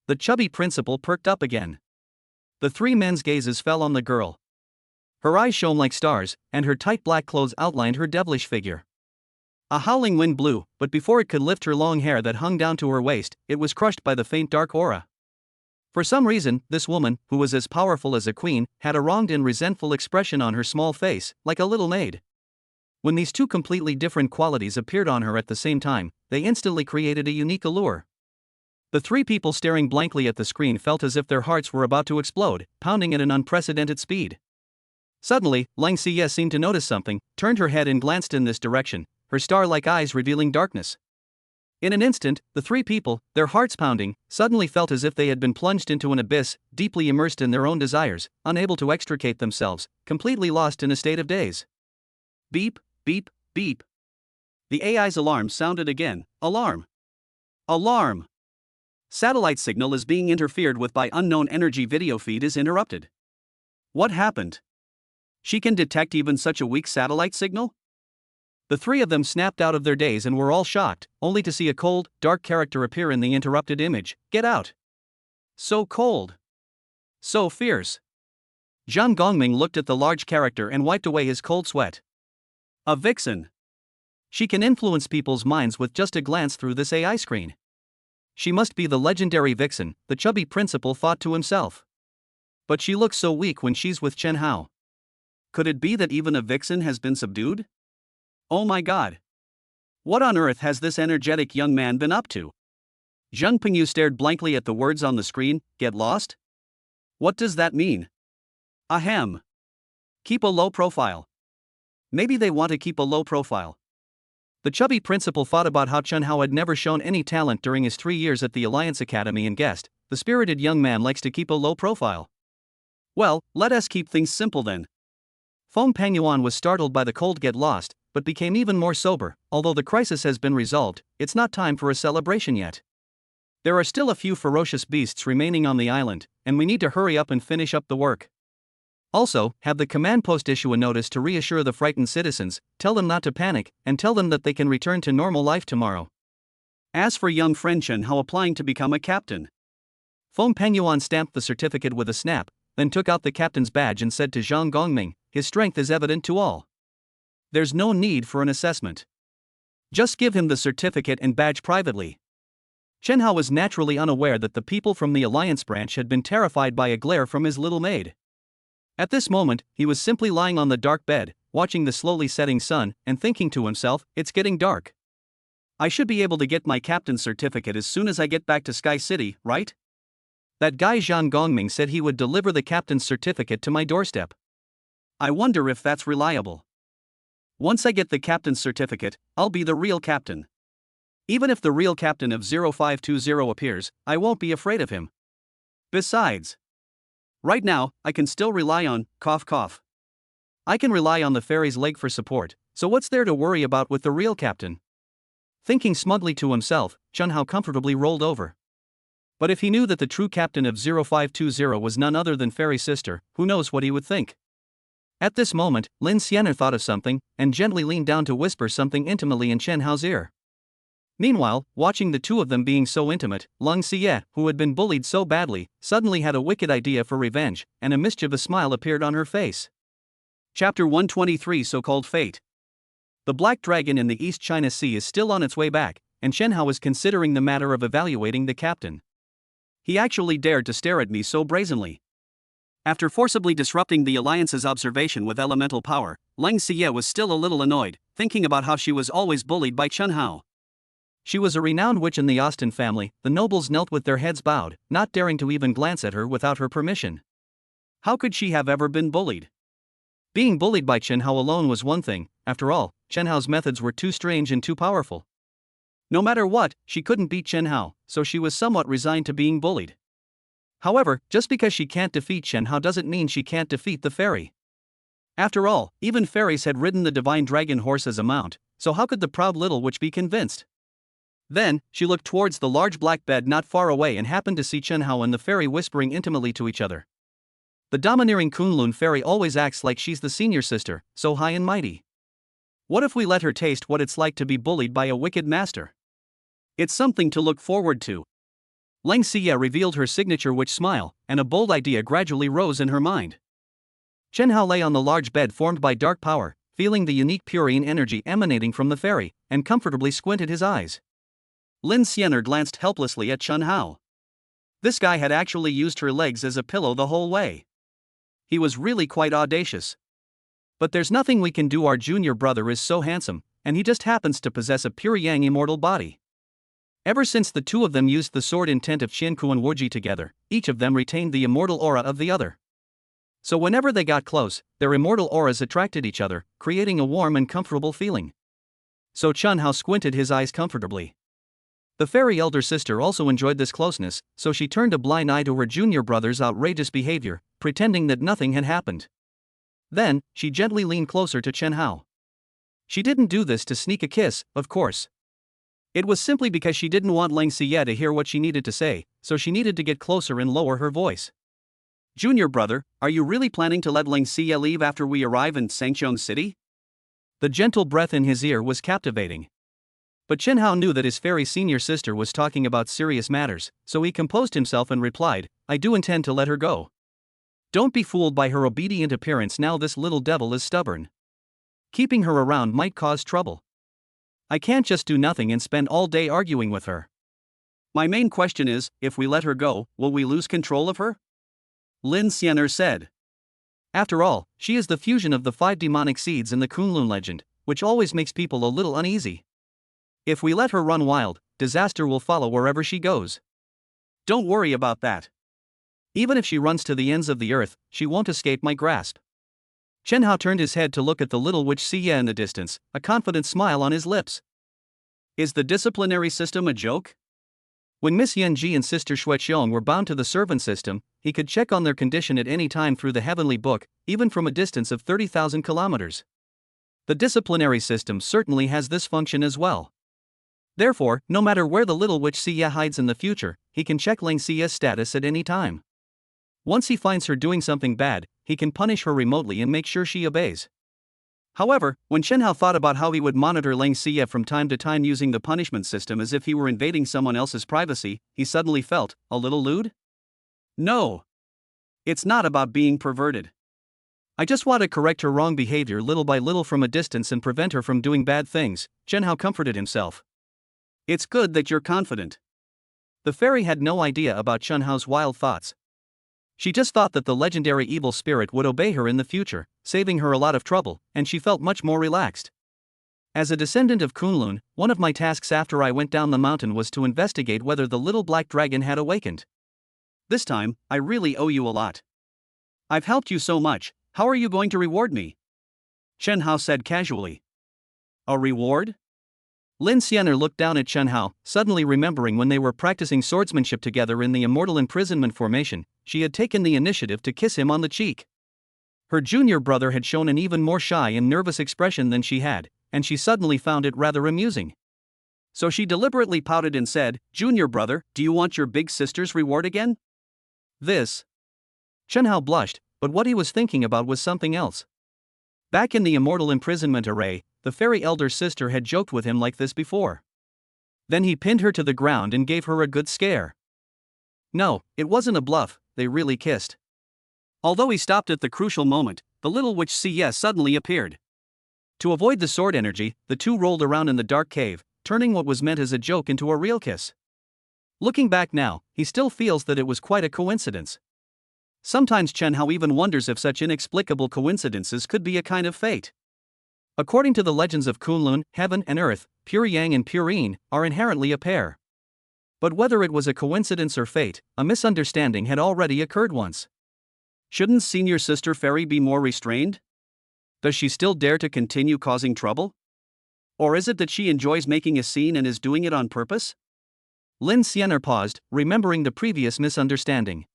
The chubby principal perked up again. The three men's gazes fell on the girl. Her eyes shone like stars, and her tight black clothes outlined her devilish figure. A howling wind blew, but before it could lift her long hair that hung down to her waist, it was crushed by the faint dark aura. For some reason, this woman, who was as powerful as a queen, had a wronged and resentful expression on her small face, like a little maid. When these two completely different qualities appeared on her at the same time, they instantly created a unique allure. The three people staring blankly at the screen felt as if their hearts were about to explode, pounding at an unprecedented speed. Suddenly, Lang Xie seemed to notice something, turned her head and glanced in this direction, her star-like eyes revealing darkness. In an instant, the three people, their hearts pounding, suddenly felt as if they had been plunged into an abyss, deeply immersed in their own desires, unable to extricate themselves, completely lost in a state of daze. Beep, beep, beep. The AI's alarm sounded again. Alarm! Alarm! Satellite signal is being interfered with by unknown energy. Video feed is interrupted. What happened? She can detect even such a weak satellite signal? The three of them snapped out of their daze and were all shocked, only to see a cold, dark character appear in the interrupted image. Get out! So cold! So fierce! Zhang Gongming looked at the large character and wiped away his cold sweat. A vixen! She can influence people's minds with just a glance through this AI screen. She must be the legendary vixen, the chubby principal thought to himself. But she looks so weak when she's with Chen Hao. Could it be that even a vixen has been subdued? Oh my god! What on earth has this energetic young man been up to? Zhang Pingyu stared blankly at the words on the screen. Get lost? What does that mean? Ahem. Keep a low profile. Maybe they want to keep a low profile. The chubby principal thought about how Chen Hao had never shown any talent during his 3 years at the Alliance Academy and guessed, the spirited young man likes to keep a low profile. Well, let us keep things simple then. Feng Pangyuan was startled by the cold get lost, but became even more sober. Although the crisis has been resolved, it's not time for a celebration yet. There are still a few ferocious beasts remaining on the island, and we need to hurry up and finish up the work. Also, have the command post issue a notice to reassure the frightened citizens, tell them not to panic, and tell them that they can return to normal life tomorrow. As for young friend Chen Hao applying to become a captain, Feng Pangyuan stamped the certificate with a snap, then took out the captain's badge and said to Zhang Gongming, his strength is evident to all. There's no need for an assessment. Just give him the certificate and badge privately. Chen Hao was naturally unaware that the people from the Alliance branch had been terrified by a glare from his little maid. At this moment, he was simply lying on the dark bed, watching the slowly setting sun, and thinking to himself, it's getting dark. I should be able to get my captain's certificate as soon as I get back to Sky City, right? That guy Zhang Gongming said he would deliver the captain's certificate to my doorstep. I wonder if that's reliable. Once I get the captain's certificate, I'll be the real captain. Even if the real captain of 0520 appears, I won't be afraid of him. Besides, right now, I can still rely on, cough cough. I can rely on the fairy's leg for support, so what's there to worry about with the real captain? Thinking smugly to himself, Chen Hao comfortably rolled over. But if he knew that the true captain of 0520 was none other than Fairy Sister, who knows what he would think? At this moment, Lin Xianer thought of something, and gently leaned down to whisper something intimately in Chen Hao's ear. Meanwhile, watching the two of them being so intimate, Lang Xie, who had been bullied so badly, suddenly had a wicked idea for revenge, and a mischievous smile appeared on her face. Chapter 123 So-Called Fate. The Black Dragon in the East China Sea is still on its way back, and Chen Hao is considering the matter of evaluating the captain. He actually dared to stare at me so brazenly. After forcibly disrupting the Alliance's observation with elemental power, Lang Xie was still a little annoyed, thinking about how she was always bullied by Chen Hao. She was a renowned witch in the Austin family. The nobles knelt with their heads bowed, not daring to even glance at her without her permission. How could she have ever been bullied? Being bullied by Chen Hao alone was one thing. After all, Chen Hao's methods were too strange and too powerful. No matter what, she couldn't beat Chen Hao, so she was somewhat resigned to being bullied. However, just because she can't defeat Chen Hao doesn't mean she can't defeat the fairy. After all, even fairies had ridden the divine dragon horse as a mount, so how could the proud little witch be convinced? Then, she looked towards the large black bed not far away and happened to see Chen Hao and the fairy whispering intimately to each other. The domineering Kunlun fairy always acts like she's the senior sister, so high and mighty. What if we let her taste what it's like to be bullied by a wicked master? It's something to look forward to. Lang Xie revealed her signature witch smile, and a bold idea gradually rose in her mind. Chen Hao lay on the large bed formed by dark power, feeling the unique purine energy emanating from the fairy, and comfortably squinted his eyes. Lin Xianer glanced helplessly at Chen Hao. This guy had actually used her legs as a pillow the whole way. He was really quite audacious. But there's nothing we can do, our junior brother is so handsome, and he just happens to possess a pure yang immortal body. Ever since the two of them used the sword intent of Qianku and Wuji together, each of them retained the immortal aura of the other. So whenever they got close, their immortal auras attracted each other, creating a warm and comfortable feeling. So Chen Hao squinted his eyes comfortably. The fairy elder sister also enjoyed this closeness, so she turned a blind eye to her junior brother's outrageous behavior, pretending that nothing had happened. Then, she gently leaned closer to Chen Hao. She didn't do this to sneak a kiss, of course. It was simply because she didn't want Lang Xie to hear what she needed to say, so she needed to get closer and lower her voice. Junior brother, are you really planning to let Lang Xie leave after we arrive in Sangqiong City? The gentle breath in his ear was captivating. But Chen Hao knew that his fairy senior sister was talking about serious matters, so he composed himself and replied, I do intend to let her go. Don't be fooled by her obedient appearance now, this little devil is stubborn. Keeping her around might cause trouble. I can't just do nothing and spend all day arguing with her. My main question is, if we let her go, will we lose control of her? Lin Xianer said. After all, she is the fusion of the 5 demonic seeds in the Kunlun legend, which always makes people a little uneasy. If we let her run wild, disaster will follow wherever she goes. Don't worry about that. Even if she runs to the ends of the earth, she won't escape my grasp. Chen Hao turned his head to look at the little witch Xie in the distance, a confident smile on his lips. Is the disciplinary system a joke? When Miss Yanji and Sister Xueqiong were bound to the servant system, he could check on their condition at any time through the heavenly book, even from a distance of 30,000 kilometers. The disciplinary system certainly has this function as well. Therefore, no matter where the little witch Xie hides in the future, he can check Lang Xie's status at any time. Once he finds her doing something bad, he can punish her remotely and make sure she obeys. However, when Chen Hao thought about how he would monitor Lang Xie from time to time using the punishment system as if he were invading someone else's privacy, he suddenly felt a little lewd. No. It's not about being perverted. I just want to correct her wrong behavior little by little from a distance and prevent her from doing bad things, Chen Hao comforted himself. It's good that you're confident. The fairy had no idea about Chen Hao's wild thoughts. She just thought that the legendary evil spirit would obey her in the future, saving her a lot of trouble, and she felt much more relaxed. As a descendant of Kunlun, one of my tasks after I went down the mountain was to investigate whether the little black dragon had awakened. This time, I really owe you a lot. I've helped you so much, how are you going to reward me? Chen Hao said casually. A reward? Lin Xianer looked down at Chen Hao, suddenly remembering when they were practicing swordsmanship together in the immortal imprisonment formation, she had taken the initiative to kiss him on the cheek. Her junior brother had shown an even more shy and nervous expression than she had, and she suddenly found it rather amusing. So she deliberately pouted and said, Junior brother, do you want your big sister's reward again? This. Chen Hao blushed, but what he was thinking about was something else. Back in the immortal imprisonment array, the fairy elder sister had joked with him like this before. Then he pinned her to the ground and gave her a good scare. No, it wasn't a bluff, they really kissed. Although he stopped at the crucial moment, the little witch Xie suddenly appeared. To avoid the sword energy, the two rolled around in the dark cave, turning what was meant as a joke into a real kiss. Looking back now, he still feels that it was quite a coincidence. Sometimes Chen Hao even wonders if such inexplicable coincidences could be a kind of fate. According to the legends of Kunlun, heaven and earth, pure yang and pure yin, are inherently a pair. But whether it was a coincidence or fate, a misunderstanding had already occurred once. Shouldn't senior sister fairy be more restrained? Does she still dare to continue causing trouble? Or is it that she enjoys making a scene and is doing it on purpose? Lin Xianer paused, remembering the previous misunderstanding.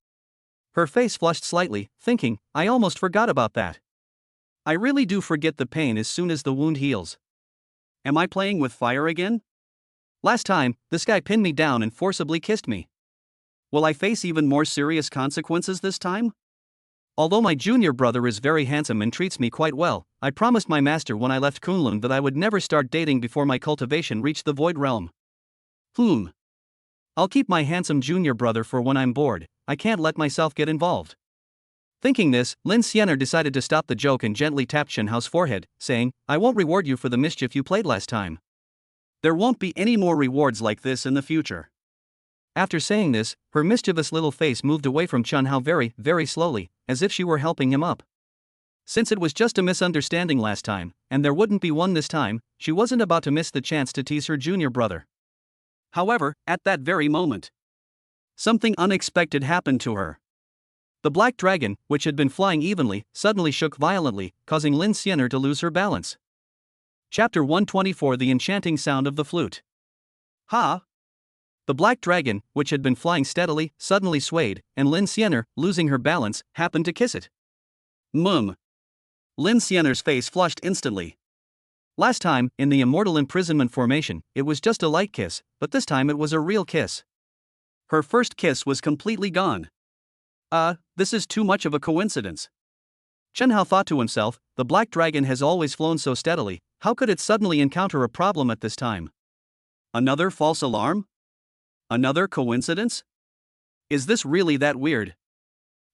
Her face flushed slightly, thinking, I almost forgot about that. I really do forget the pain as soon as the wound heals. Am I playing with fire again? Last time, this guy pinned me down and forcibly kissed me. Will I face even more serious consequences this time? Although my junior brother is very handsome and treats me quite well, I promised my master when I left Kunlun that I would never start dating before my cultivation reached the void realm. I'll keep my handsome junior brother for when I'm bored, I can't let myself get involved. Thinking this, Lin Xianer decided to stop the joke and gently tapped Chen Hao's forehead, saying, "I won't reward you for the mischief you played last time. There won't be any more rewards like this in the future." After saying this, her mischievous little face moved away from Chen Hao very, very slowly, as if she were helping him up. Since it was just a misunderstanding last time, and there wouldn't be one this time, she wasn't about to miss the chance to tease her junior brother. However, at that very moment, something unexpected happened to her. The black dragon, which had been flying evenly, suddenly shook violently, causing Lin Xianer to lose her balance. Chapter 124: The Enchanting Sound of the Flute. Ha! The black dragon, which had been flying steadily, suddenly swayed, and Lin Xianer, losing her balance, happened to kiss it. Mum. Lin Xianer's face flushed instantly. Last time, in the immortal imprisonment formation, it was just a light kiss, but this time it was a real kiss. Her first kiss was completely gone. This is too much of a coincidence. Chen Hao thought to himself, the black dragon has always flown so steadily, how could it suddenly encounter a problem at this time? Another false alarm? Another coincidence? Is this really that weird?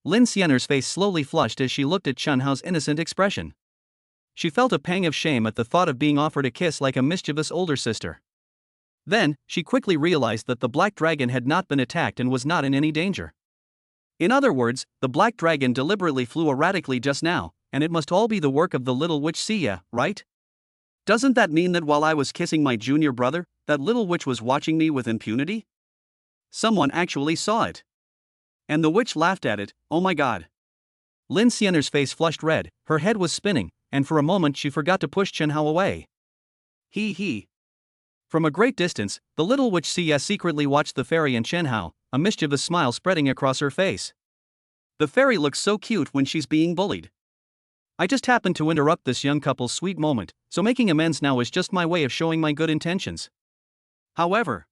Lin Xianer's face slowly flushed as she looked at Chen Hao's innocent expression. She felt a pang of shame at the thought of being offered a kiss like a mischievous older sister. Then, she quickly realized that the black dragon had not been attacked and was not in any danger. In other words, the black dragon deliberately flew erratically just now, and it must all be the work of the little witch Xia, right? Doesn't that mean that while I was kissing my junior brother, that little witch was watching me with impunity? Someone actually saw it. And the witch laughed at it. Oh my god. Lin Xianer's face flushed red, her head was spinning, and for a moment she forgot to push Chen Hao away. He. From a great distance, the little witch Xia secretly watched the fairy and Chen Hao, a mischievous smile spreading across her face. The fairy looks so cute when she's being bullied. I just happened to interrupt this young couple's sweet moment, so making amends now is just my way of showing my good intentions. However,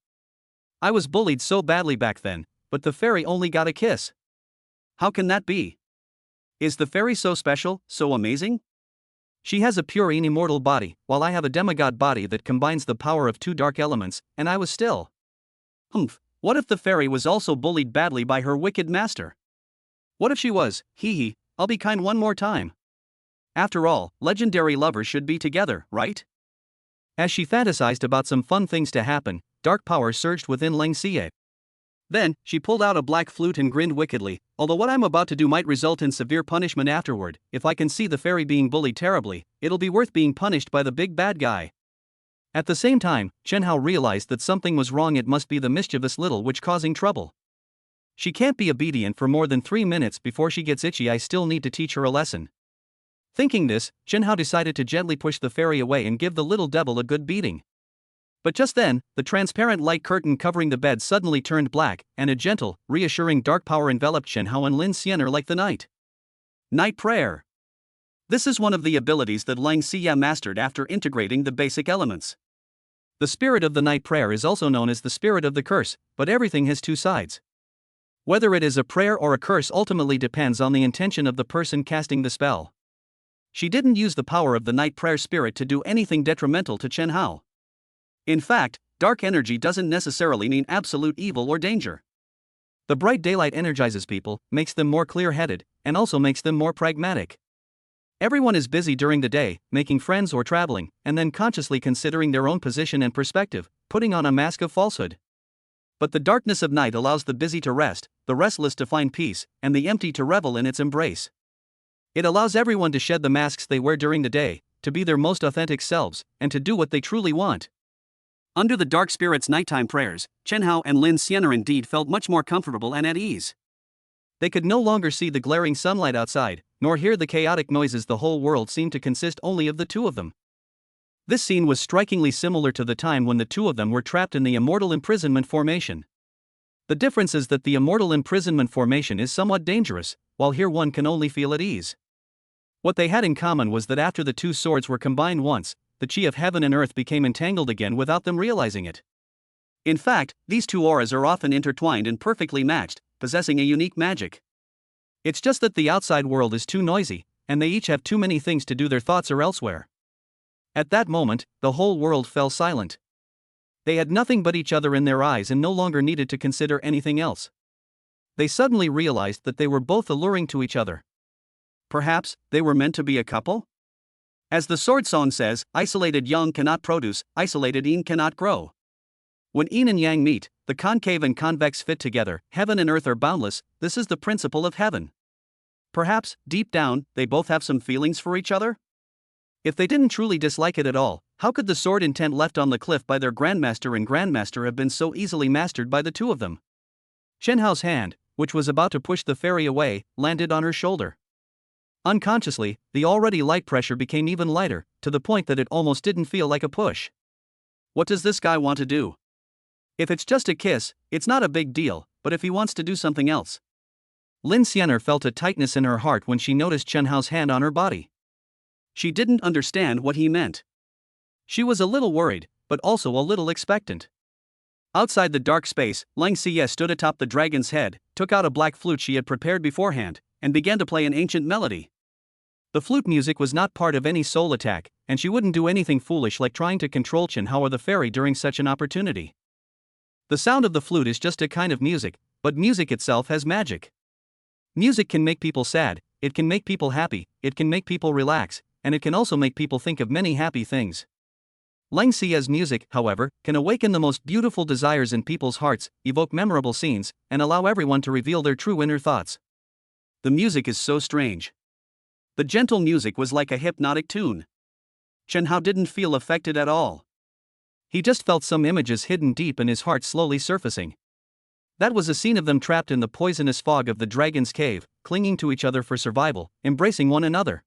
I was bullied so badly back then, but the fairy only got a kiss. How can that be? Is the fairy so special, so amazing? She has a pure and immortal body, while I have a demigod body that combines the power of two dark elements, and I was still. Humph, what if the fairy was also bullied badly by her wicked master? What if she was? I'll be kind one more time. After all, legendary lovers should be together, right? As she fantasized about some fun things to happen, dark power surged within Lin Xie. Then, she pulled out a black flute and grinned wickedly, although what I'm about to do might result in severe punishment afterward. If I can see the fairy being bullied terribly, it'll be worth being punished by the big bad guy. At the same time, Chen Hao realized that something was wrong. It must be the mischievous little witch causing trouble. She can't be obedient for more than 3 minutes before she gets itchy. I still need to teach her a lesson. Thinking this, Chen Hao decided to gently push the fairy away and give the little devil a good beating. But just then, the transparent light curtain covering the bed suddenly turned black, and a gentle, reassuring dark power enveloped Chen Hao and Lin Xianer like the night. Night Prayer. This is one of the abilities that Lin Xia mastered after integrating the basic elements. The spirit of the night prayer is also known as the spirit of the curse, but everything has two sides. Whether it is a prayer or a curse ultimately depends on the intention of the person casting the spell. She didn't use the power of the night prayer spirit to do anything detrimental to Chen Hao. In fact, dark energy doesn't necessarily mean absolute evil or danger. The bright daylight energizes people, makes them more clear-headed, and also makes them more pragmatic. Everyone is busy during the day, making friends or traveling, and then consciously considering their own position and perspective, putting on a mask of falsehood. But the darkness of night allows the busy to rest, the restless to find peace, and the empty to revel in its embrace. It allows everyone to shed the masks they wear during the day, to be their most authentic selves, and to do what they truly want. Under the dark spirit's nighttime prayers, Chen Hao and Lin Xianer indeed felt much more comfortable and at ease. They could no longer see the glaring sunlight outside, nor hear the chaotic noises. The whole world seemed to consist only of the two of them. This scene was strikingly similar to the time when the two of them were trapped in the immortal imprisonment formation. The difference is that the immortal imprisonment formation is somewhat dangerous, while here one can only feel at ease. What they had in common was that after the two swords were combined once, the chi of heaven and earth became entangled again without them realizing it. In fact, these two auras are often intertwined and perfectly matched, possessing a unique magic. It's just that the outside world is too noisy, and they each have too many things to do. Their thoughts are elsewhere. At that moment, the whole world fell silent. They had nothing but each other in their eyes and no longer needed to consider anything else. They suddenly realized that they were both alluring to each other. Perhaps they were meant to be a couple? As the sword song says, isolated yang cannot produce, isolated yin cannot grow. When yin and yang meet, the concave and convex fit together, heaven and earth are boundless. This is the principle of heaven. Perhaps, deep down, they both have some feelings for each other? If they didn't truly dislike it at all, how could the sword intent left on the cliff by their grandmaster and grandmaster have been so easily mastered by the two of them? Chen Hao's hand, which was about to push the fairy away, landed on her shoulder. Unconsciously, the already light pressure became even lighter, to the point that it almost didn't feel like a push. What does this guy want to do? If it's just a kiss, it's not a big deal, but if he wants to do something else. Lin Xianer felt a tightness in her heart when she noticed Chen Hao's hand on her body. She didn't understand what he meant. She was a little worried, but also a little expectant. Outside the dark space, Lang Xie stood atop the dragon's head, took out a black flute she had prepared beforehand, and began to play an ancient melody. The flute music was not part of any soul attack, and she wouldn't do anything foolish like trying to control Chen Hao or the fairy during such an opportunity. The sound of the flute is just a kind of music, but music itself has magic. Music can make people sad, it can make people happy, it can make people relax, and it can also make people think of many happy things. Lang Xie's music, however, can awaken the most beautiful desires in people's hearts, evoke memorable scenes, and allow everyone to reveal their true inner thoughts. The music is so strange. The gentle music was like a hypnotic tune. Chen Hao didn't feel affected at all. He just felt some images hidden deep in his heart slowly surfacing. That was a scene of them trapped in the poisonous fog of the dragon's cave, clinging to each other for survival, embracing one another.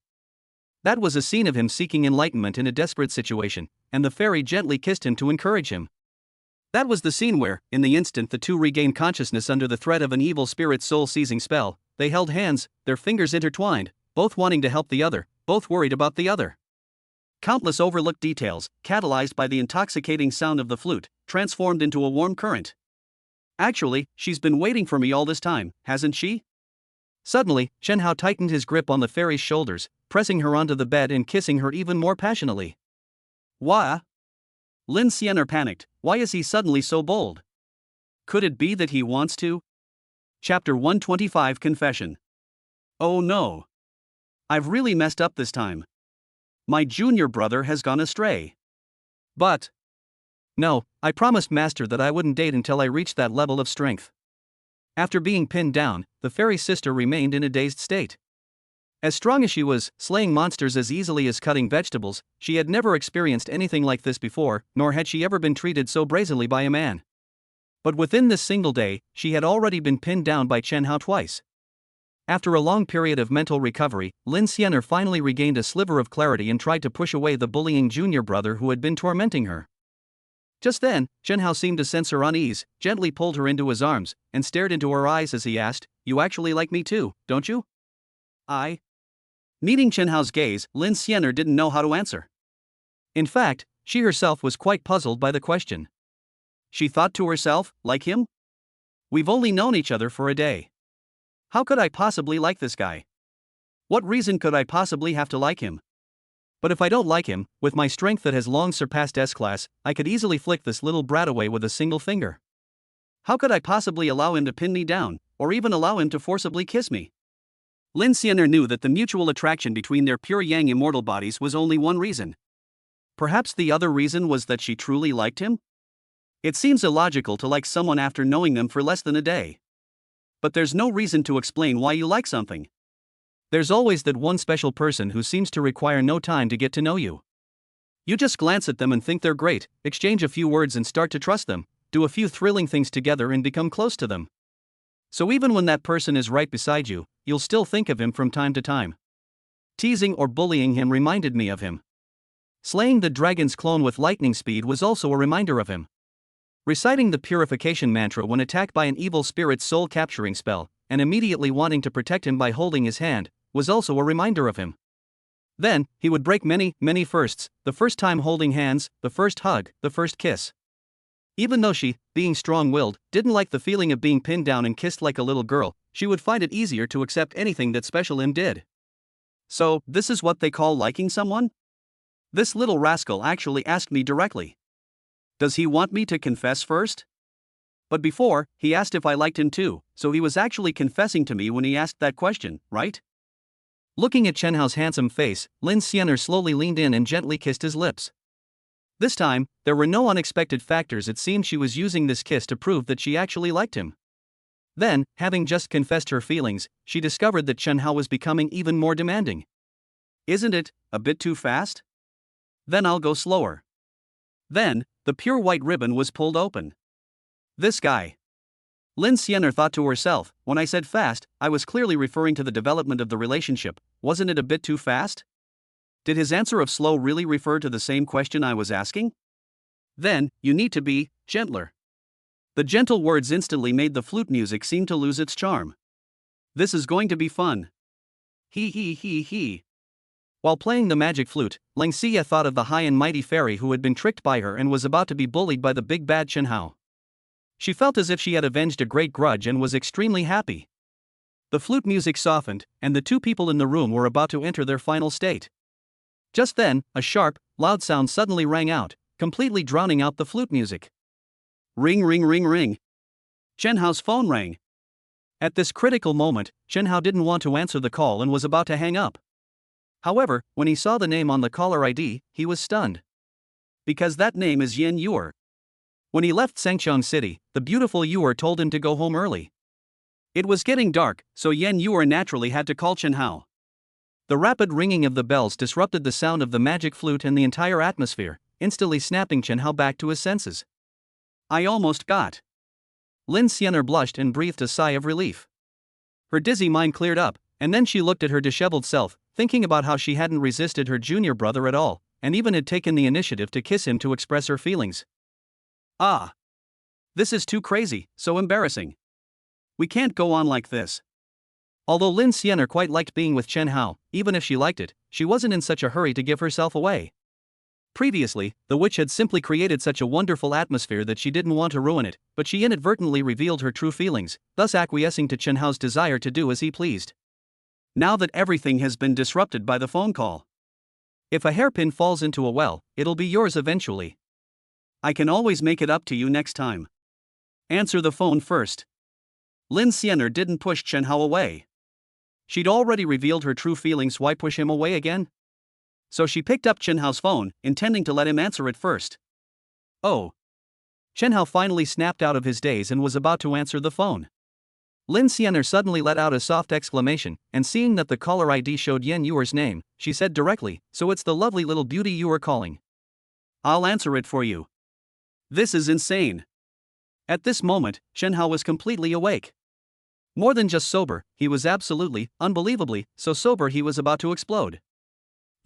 That was a scene of him seeking enlightenment in a desperate situation, and the fairy gently kissed him to encourage him. That was the scene where, in the instant the two regained consciousness under the threat of an evil spirit's soul-seizing spell, they held hands, their fingers intertwined, both wanting to help the other, both worried about the other. Countless overlooked details, catalyzed by the intoxicating sound of the flute, transformed into a warm current. Actually, she's been waiting for me all this time, hasn't she? Suddenly, Chen Hao tightened his grip on the fairy's shoulders, pressing her onto the bed and kissing her even more passionately. Why? Lin Xianer panicked. Why is he suddenly so bold? Could it be that he wants to? Chapter 125 Confession. Oh no. I've really messed up this time. My junior brother has gone astray. But. No, I promised Master that I wouldn't date until I reached that level of strength. After being pinned down, the fairy's sister remained in a dazed state. As strong as she was, slaying monsters as easily as cutting vegetables, she had never experienced anything like this before, nor had she ever been treated so brazenly by a man. But within this single day, she had already been pinned down by Chen Hao twice. After a long period of mental recovery, Lin Xianer finally regained a sliver of clarity and tried to push away the bullying junior brother who had been tormenting her. Just then, Chen Hao seemed to sense her unease, gently pulled her into his arms, and stared into her eyes as he asked, "You actually like me too, don't you?" Meeting Chen Hao's gaze, Lin Xianer didn't know how to answer. In fact, she herself was quite puzzled by the question. She thought to herself, like him? We've only known each other for a day. How could I possibly like this guy? What reason could I possibly have to like him? But if I don't like him, with my strength that has long surpassed S-class, I could easily flick this little brat away with a single finger. How could I possibly allow him to pin me down, or even allow him to forcibly kiss me? Lin Xianer knew that the mutual attraction between their pure yang immortal bodies was only one reason. Perhaps the other reason was that she truly liked him? It seems illogical to like someone after knowing them for less than a day. But there's no reason to explain why you like something. There's always that one special person who seems to require no time to get to know you. You just glance at them and think they're great, exchange a few words and start to trust them, do a few thrilling things together and become close to them. So even when that person is right beside you, you'll still think of him from time to time. Teasing or bullying him reminded me of him. Slaying the dragon's clone with lightning speed was also a reminder of him. Reciting the purification mantra when attacked by an evil spirit's soul-capturing spell, and immediately wanting to protect him by holding his hand, was also a reminder of him. Then, he would break many, many firsts, the first time holding hands, the first hug, the first kiss. Even though she, being strong-willed, didn't like the feeling of being pinned down and kissed like a little girl, she would find it easier to accept anything that Special Im did. So, this is what they call liking someone? This little rascal actually asked me directly. Does he want me to confess first? But before, he asked if I liked him too, so he was actually confessing to me when he asked that question, right? Looking at Chen Hao's handsome face, Lin Xianer slowly leaned in and gently kissed his lips. This time, there were no unexpected factors. It seemed she was using this kiss to prove that she actually liked him. Then, having just confessed her feelings, she discovered that Chen Hao was becoming even more demanding. Isn't it a bit too fast? Then I'll go slower. Then, the pure white ribbon was pulled open. This guy. Lin Xianer thought to herself, when I said fast, I was clearly referring to the development of the relationship. Wasn't it a bit too fast? Did his answer of slow really refer to the same question I was asking? Then, you need to be gentler. The gentle words instantly made the flute music seem to lose its charm. This is going to be fun. He. While playing the magic flute, Lang Xia thought of the high and mighty fairy who had been tricked by her and was about to be bullied by the big bad Chen Hao. She felt as if she had avenged a great grudge and was extremely happy. The flute music softened, and the two people in the room were about to enter their final state. Just then, a sharp, loud sound suddenly rang out, completely drowning out the flute music. Ring ring ring ring. Chen Hao's phone rang. At this critical moment, Chen Hao didn't want to answer the call and was about to hang up. However, when he saw the name on the caller ID, he was stunned. Because that name is Yan Yuer. When he left Sangqiang City, the beautiful Yuer told him to go home early. It was getting dark, so Yan Yuer naturally had to call Chen Hao. The rapid ringing of the bells disrupted the sound of the magic flute and the entire atmosphere, instantly snapping Chen Hao back to his senses. I almost got. Lin Xianer blushed and breathed a sigh of relief. Her dizzy mind cleared up, and then she looked at her disheveled self, thinking about how she hadn't resisted her junior brother at all, and even had taken the initiative to kiss him to express her feelings. Ah. This is too crazy, so embarrassing. We can't go on like this. Although Lin Xianer quite liked being with Chen Hao, even if she liked it, she wasn't in such a hurry to give herself away. Previously, the witch had simply created such a wonderful atmosphere that she didn't want to ruin it, but she inadvertently revealed her true feelings, thus acquiescing to Chen Hao's desire to do as he pleased. Now that everything has been disrupted by the phone call. If a hairpin falls into a well, it'll be yours eventually. I can always make it up to you next time. Answer the phone first. Lin Xianer didn't push Chen Hao away. She'd already revealed her true feelings, why push him away again? So she picked up Chen Hao's phone, intending to let him answer it first. Oh. Chen Hao finally snapped out of his daze and was about to answer the phone. Lin Xianer suddenly let out a soft exclamation, and seeing that the caller ID showed Yan Yuer's name, she said directly, so it's the lovely little beauty you are calling. I'll answer it for you. This is insane. At this moment, Chen Hao was completely awake. More than just sober, he was absolutely, unbelievably, so sober he was about to explode.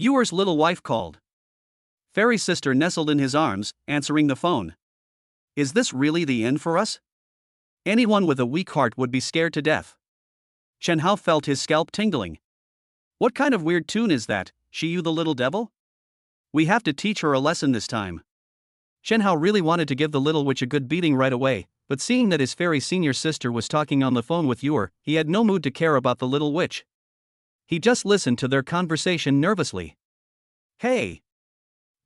Yuer's little wife called. Fairy's sister nestled in his arms, answering the phone. Is this really the end for us? Anyone with a weak heart would be scared to death. Chen Hao felt his scalp tingling. What kind of weird tune is that, you the little devil? We have to teach her a lesson this time. Chen Hao really wanted to give the little witch a good beating right away, but seeing that his fairy senior sister was talking on the phone with Yuer, he had no mood to care about the little witch. He just listened to their conversation nervously. Hey!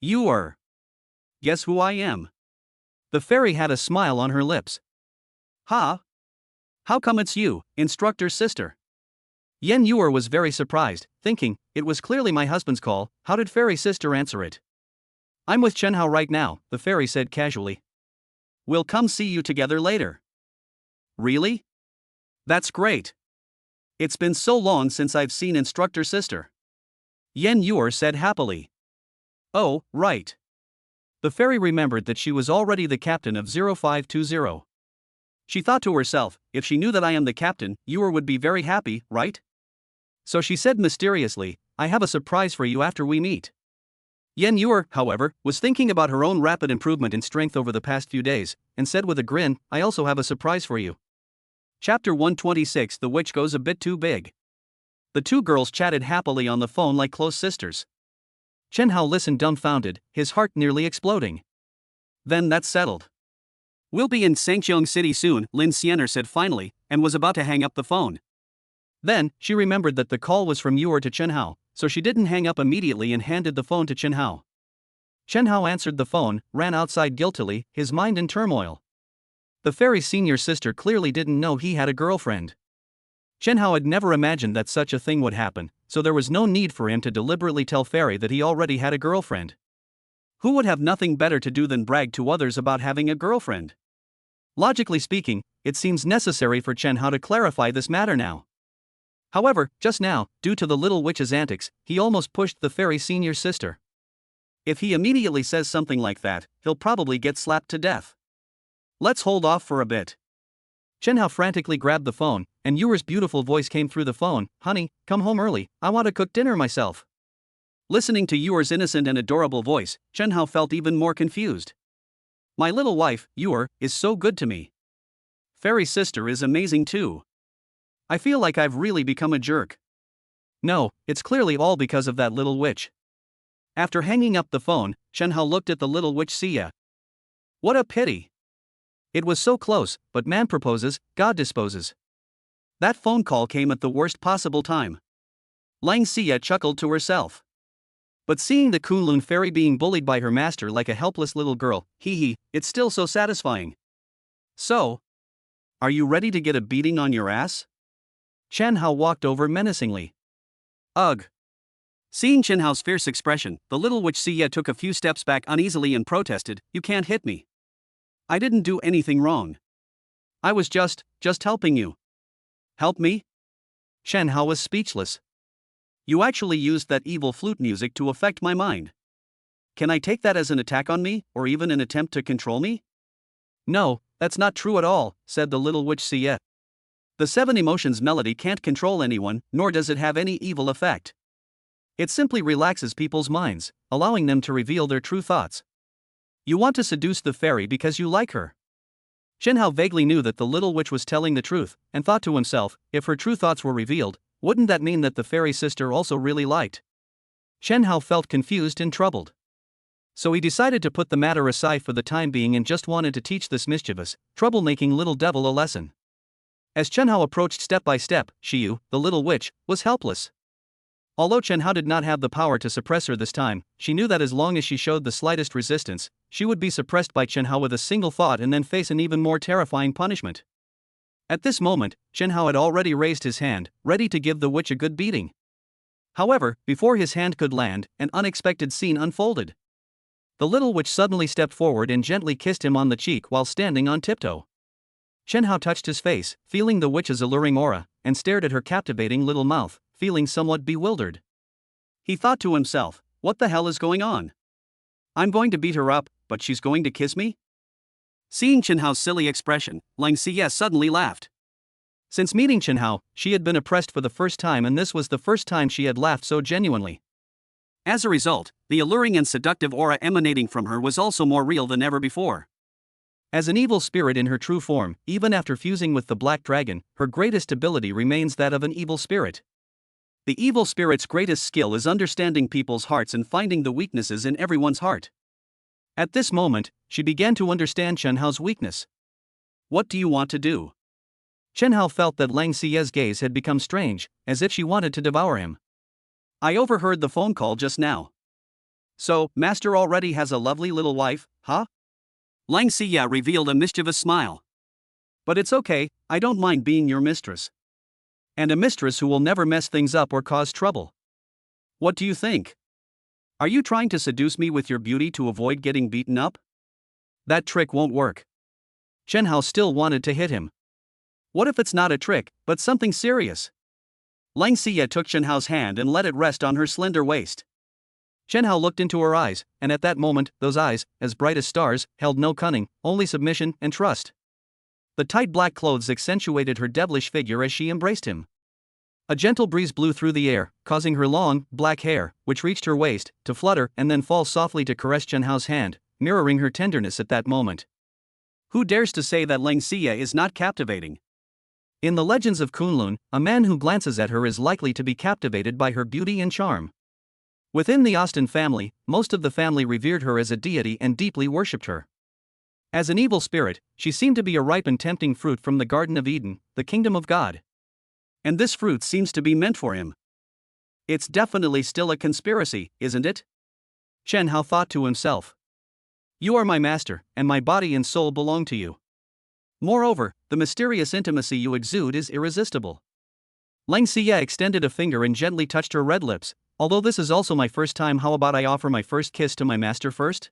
Yuer! Guess who I am? The fairy had a smile on her lips. Ha! How come it's you, instructor's sister? Yan Yuer was very surprised, thinking, it was clearly my husband's call, how did fairy sister answer it? I'm with Chen Hao right now, the fairy said casually. We'll come see you together later. Really? That's great. It's been so long since I've seen instructor sister. Yan Yuer said happily. Oh, right. The fairy remembered that she was already the captain of 0520. She thought to herself, if she knew that I am the captain, Yuer would be very happy, right? So she said mysteriously, I have a surprise for you after we meet. Yan Yuer, however, was thinking about her own rapid improvement in strength over the past few days, and said with a grin, I also have a surprise for you. Chapter 126. The witch goes a bit too big. The two girls chatted happily on the phone like close sisters. Chen Hao listened dumbfounded, his heart nearly exploding. Then that's settled. We'll be in Sangqiang City soon, Lin Xianer said finally, and was about to hang up the phone. Then, she remembered that the call was from Yuer to Chen Hao, so she didn't hang up immediately and handed the phone to Chen Hao. Chen Hao answered the phone, ran outside guiltily, his mind in turmoil. The fairy senior sister clearly didn't know he had a girlfriend. Chen Hao had never imagined that such a thing would happen, so there was no need for him to deliberately tell Fairy that he already had a girlfriend. Who would have nothing better to do than brag to others about having a girlfriend? Logically speaking, it seems necessary for Chen Hao to clarify this matter now. However, just now, due to the little witch's antics, he almost pushed the Fairy Senior's sister. If he immediately says something like that, he'll probably get slapped to death. Let's hold off for a bit. Chen Hao frantically grabbed the phone, and Yuer's beautiful voice came through the phone. Honey, come home early, I want to cook dinner myself. Listening to Yuer's innocent and adorable voice, Chen Hao felt even more confused. My little wife, Yuer, is so good to me. Fairy's sister is amazing too. I feel like I've really become a jerk. No, it's clearly all because of that little witch. After hanging up the phone, Chen Hao looked at the little witch Xia. What a pity. It was so close, but man proposes, God disposes. That phone call came at the worst possible time. Lang Xia chuckled to herself. But seeing the Kunlun fairy being bullied by her master like a helpless little girl, it's still so satisfying. So, are you ready to get a beating on your ass? Chen Hao walked over menacingly. Ugh. Seeing Chen Hao's fierce expression, the little witch Xia took a few steps back uneasily and protested, You can't hit me. I didn't do anything wrong. I was just helping you. Help me? Chen Hao was speechless. You actually used that evil flute music to affect my mind. Can I take that as an attack on me, or even an attempt to control me? No, that's not true at all, said the little witch Xia. The Seven Emotions melody can't control anyone, nor does it have any evil effect. It simply relaxes people's minds, allowing them to reveal their true thoughts. You want to seduce the fairy because you like her. Chen Hao vaguely knew that the little witch was telling the truth, and thought to himself, if her true thoughts were revealed, wouldn't that mean that the fairy sister also really liked? Chen Hao felt confused and troubled. So he decided to put the matter aside for the time being and just wanted to teach this mischievous, troublemaking little devil a lesson. As Chen Hao approached step by step, Xiyu, the little witch, was helpless. Although Chen Hao did not have the power to suppress her this time, she knew that as long as she showed the slightest resistance, she would be suppressed by Chen Hao with a single thought and then face an even more terrifying punishment. At this moment, Chen Hao had already raised his hand, ready to give the witch a good beating. However, before his hand could land, an unexpected scene unfolded. The little witch suddenly stepped forward and gently kissed him on the cheek while standing on tiptoe. Chen Hao touched his face, feeling the witch's alluring aura, and stared at her captivating little mouth, feeling somewhat bewildered. He thought to himself, what the hell is going on? I'm going to beat her up, but she's going to kiss me? Seeing Chen Hao's silly expression, Lang Xia suddenly laughed. Since meeting Chen Hao, she had been oppressed for the first time, and this was the first time she had laughed so genuinely. As a result, the alluring and seductive aura emanating from her was also more real than ever before. As an evil spirit in her true form, even after fusing with the Black Dragon, her greatest ability remains that of an evil spirit. The evil spirit's greatest skill is understanding people's hearts and finding the weaknesses in everyone's heart. At this moment, she began to understand Chen Hao's weakness. What do you want to do? Chen Hao felt that Lang Xia's gaze had become strange, as if she wanted to devour him. I overheard the phone call just now. So, Master already has a lovely little wife, huh? Lang Xia revealed a mischievous smile. But it's okay, I don't mind being your mistress. And a mistress who will never mess things up or cause trouble. What do you think? Are you trying to seduce me with your beauty to avoid getting beaten up? That trick won't work. Chen Hao still wanted to hit him. What if it's not a trick, but something serious? Lang Xia took Chen Hao's hand and let it rest on her slender waist. Chen Hao looked into her eyes, and at that moment, those eyes, as bright as stars, held no cunning, only submission and trust. The tight black clothes accentuated her devilish figure as she embraced him. A gentle breeze blew through the air, causing her long, black hair, which reached her waist, to flutter and then fall softly to caress Chen Hao's hand, mirroring her tenderness at that moment. Who dares to say that Lang Xia is not captivating? In the legends of Kunlun, a man who glances at her is likely to be captivated by her beauty and charm. Within the Austen family, most of the family revered her as a deity and deeply worshipped her. As an evil spirit, she seemed to be a ripe and tempting fruit from the Garden of Eden, the kingdom of God. And this fruit seems to be meant for him. It's definitely still a conspiracy, isn't it? Chen Hao thought to himself. You are my master, and my body and soul belong to you. Moreover, the mysterious intimacy you exude is irresistible. Lang Xie extended a finger and gently touched her red lips. Although this is also my first time, how about I offer my first kiss to my master first?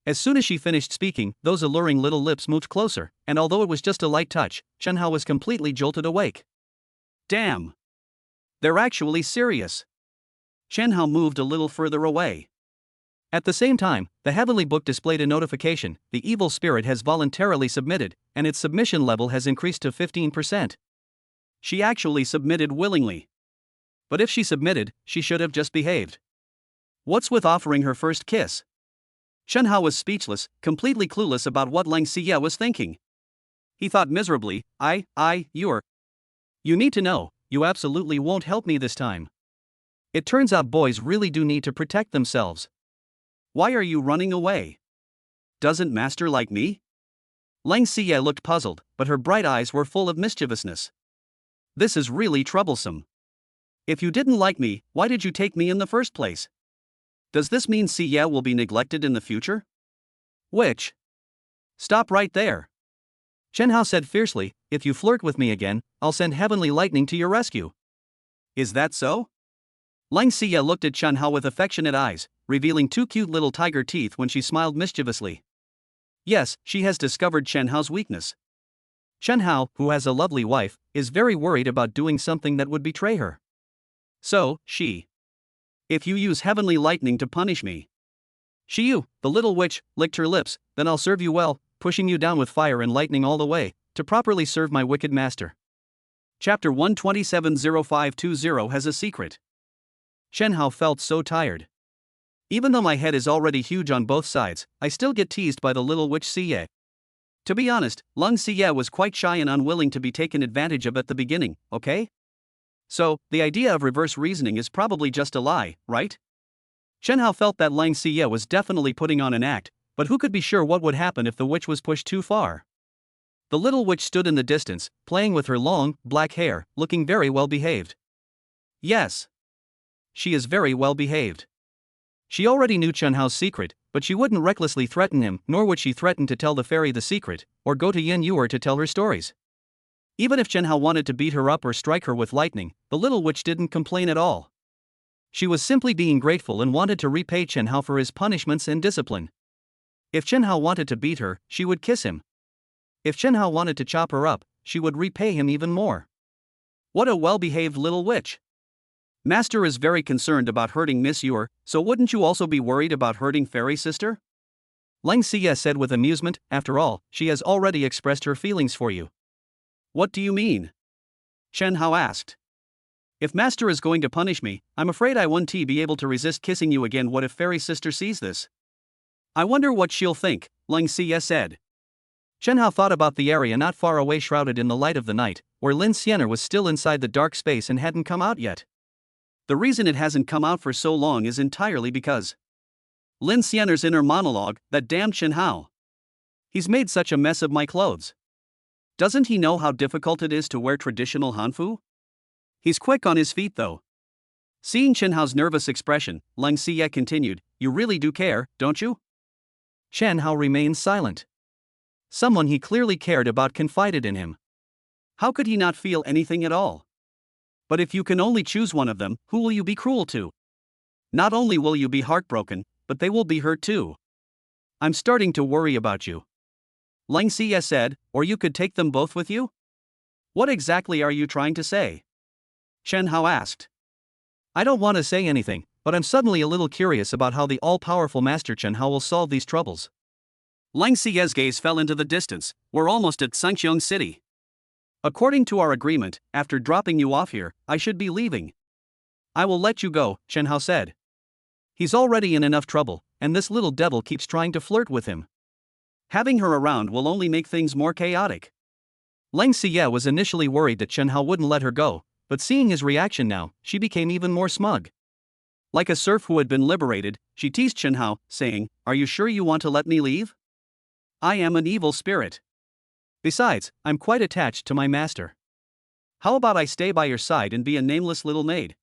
As soon as she finished speaking, those alluring little lips moved closer, and although it was just a light touch, Chen Hao was completely jolted awake. Damn! They're actually serious. Chen Hao moved a little further away. At the same time, the heavenly book displayed a notification: the evil spirit has voluntarily submitted, and its submission level has increased to 15%. She actually submitted willingly. But if she submitted, she should have just behaved. What's with offering her first kiss? Chen Hao was speechless, completely clueless about what Lang Xie was thinking. He thought miserably, You need to know, you absolutely won't help me this time. It turns out boys really do need to protect themselves. Why are you running away? Doesn't Master like me? Lang Xie looked puzzled, but her bright eyes were full of mischievousness. This is really troublesome. If you didn't like me, why did you take me in the first place? Does this mean Xie will be neglected in the future? Which? Stop right there. Chen Hao said fiercely, if you flirt with me again, I'll send heavenly lightning to your rescue. Is that so? Lang Xie looked at Chen Hao with affectionate eyes, revealing two cute little tiger teeth when she smiled mischievously. Yes, she has discovered Chen Hao's weakness. Chen Hao, who has a lovely wife, is very worried about doing something that would betray her. So, if you use heavenly lightning to punish me. The little witch, licked her lips, then I'll serve you well, pushing you down with fire and lightning all the way, to properly serve my wicked master. Chapter 1270520 has a secret. Chen Hao felt so tired. Even though my head is already huge on both sides, I still get teased by the little witch Xie. To be honest, Lang Xie was quite shy and unwilling to be taken advantage of at the beginning, okay? So, the idea of reverse reasoning is probably just a lie, right? Chen Hao felt that Lang Xie was definitely putting on an act, but who could be sure what would happen if the witch was pushed too far? The little witch stood in the distance, playing with her long, black hair, looking very well behaved. Yes. She is very well behaved. She already knew Chen Hao's secret, but she wouldn't recklessly threaten him, nor would she threaten to tell the fairy the secret, or go to Yin Yuer to tell her stories. Even if Chen Hao wanted to beat her up or strike her with lightning, the little witch didn't complain at all. She was simply being grateful and wanted to repay Chen Hao for his punishments and discipline. If Chen Hao wanted to beat her, she would kiss him. If Chen Hao wanted to chop her up, she would repay him even more. What a well-behaved little witch. Master is very concerned about hurting Miss Yuer, so wouldn't you also be worried about hurting Fairy Sister? Lang Xie said with amusement, after all, she has already expressed her feelings for you. What do you mean? Chen Hao asked. If Master is going to punish me, I'm afraid I won't be able to resist kissing you again. What if Fairy Sister sees this? I wonder what she'll think, Lang Xie said. Chen Hao thought about the area not far away, shrouded in the light of the night, where Lin Xianer was still inside the dark space and hadn't come out yet. The reason it hasn't come out for so long is entirely because Lin Xianer's inner monologue, that damned Chen Hao. He's made such a mess of my clothes. Doesn't he know how difficult it is to wear traditional Hanfu? He's quick on his feet though. Seeing Chen Hao's nervous expression, Lang Xie continued, you really do care, don't you? Chen Hao remained silent. Someone he clearly cared about confided in him. How could he not feel anything at all? But if you can only choose one of them, who will you be cruel to? Not only will you be heartbroken, but they will be hurt too. I'm starting to worry about you. Lang Xie said, or you could take them both with you? What exactly are you trying to say? Chen Hao asked. I don't want to say anything, but I'm suddenly a little curious about how the all-powerful Master Chen Hao will solve these troubles. Lang Xie's gaze fell into the distance. We're almost at Sangqiong City. According to our agreement, after dropping you off here, I should be leaving. I will let you go, Chen Hao said. He's already in enough trouble, and this little devil keeps trying to flirt with him. Having her around will only make things more chaotic. Lang Xie was initially worried that Chen Hao wouldn't let her go, but seeing his reaction now, she became even more smug. Like a serf who had been liberated, she teased Chen Hao, saying, are you sure you want to let me leave? I am an evil spirit. Besides, I'm quite attached to my master. How about I stay by your side and be a nameless little maid?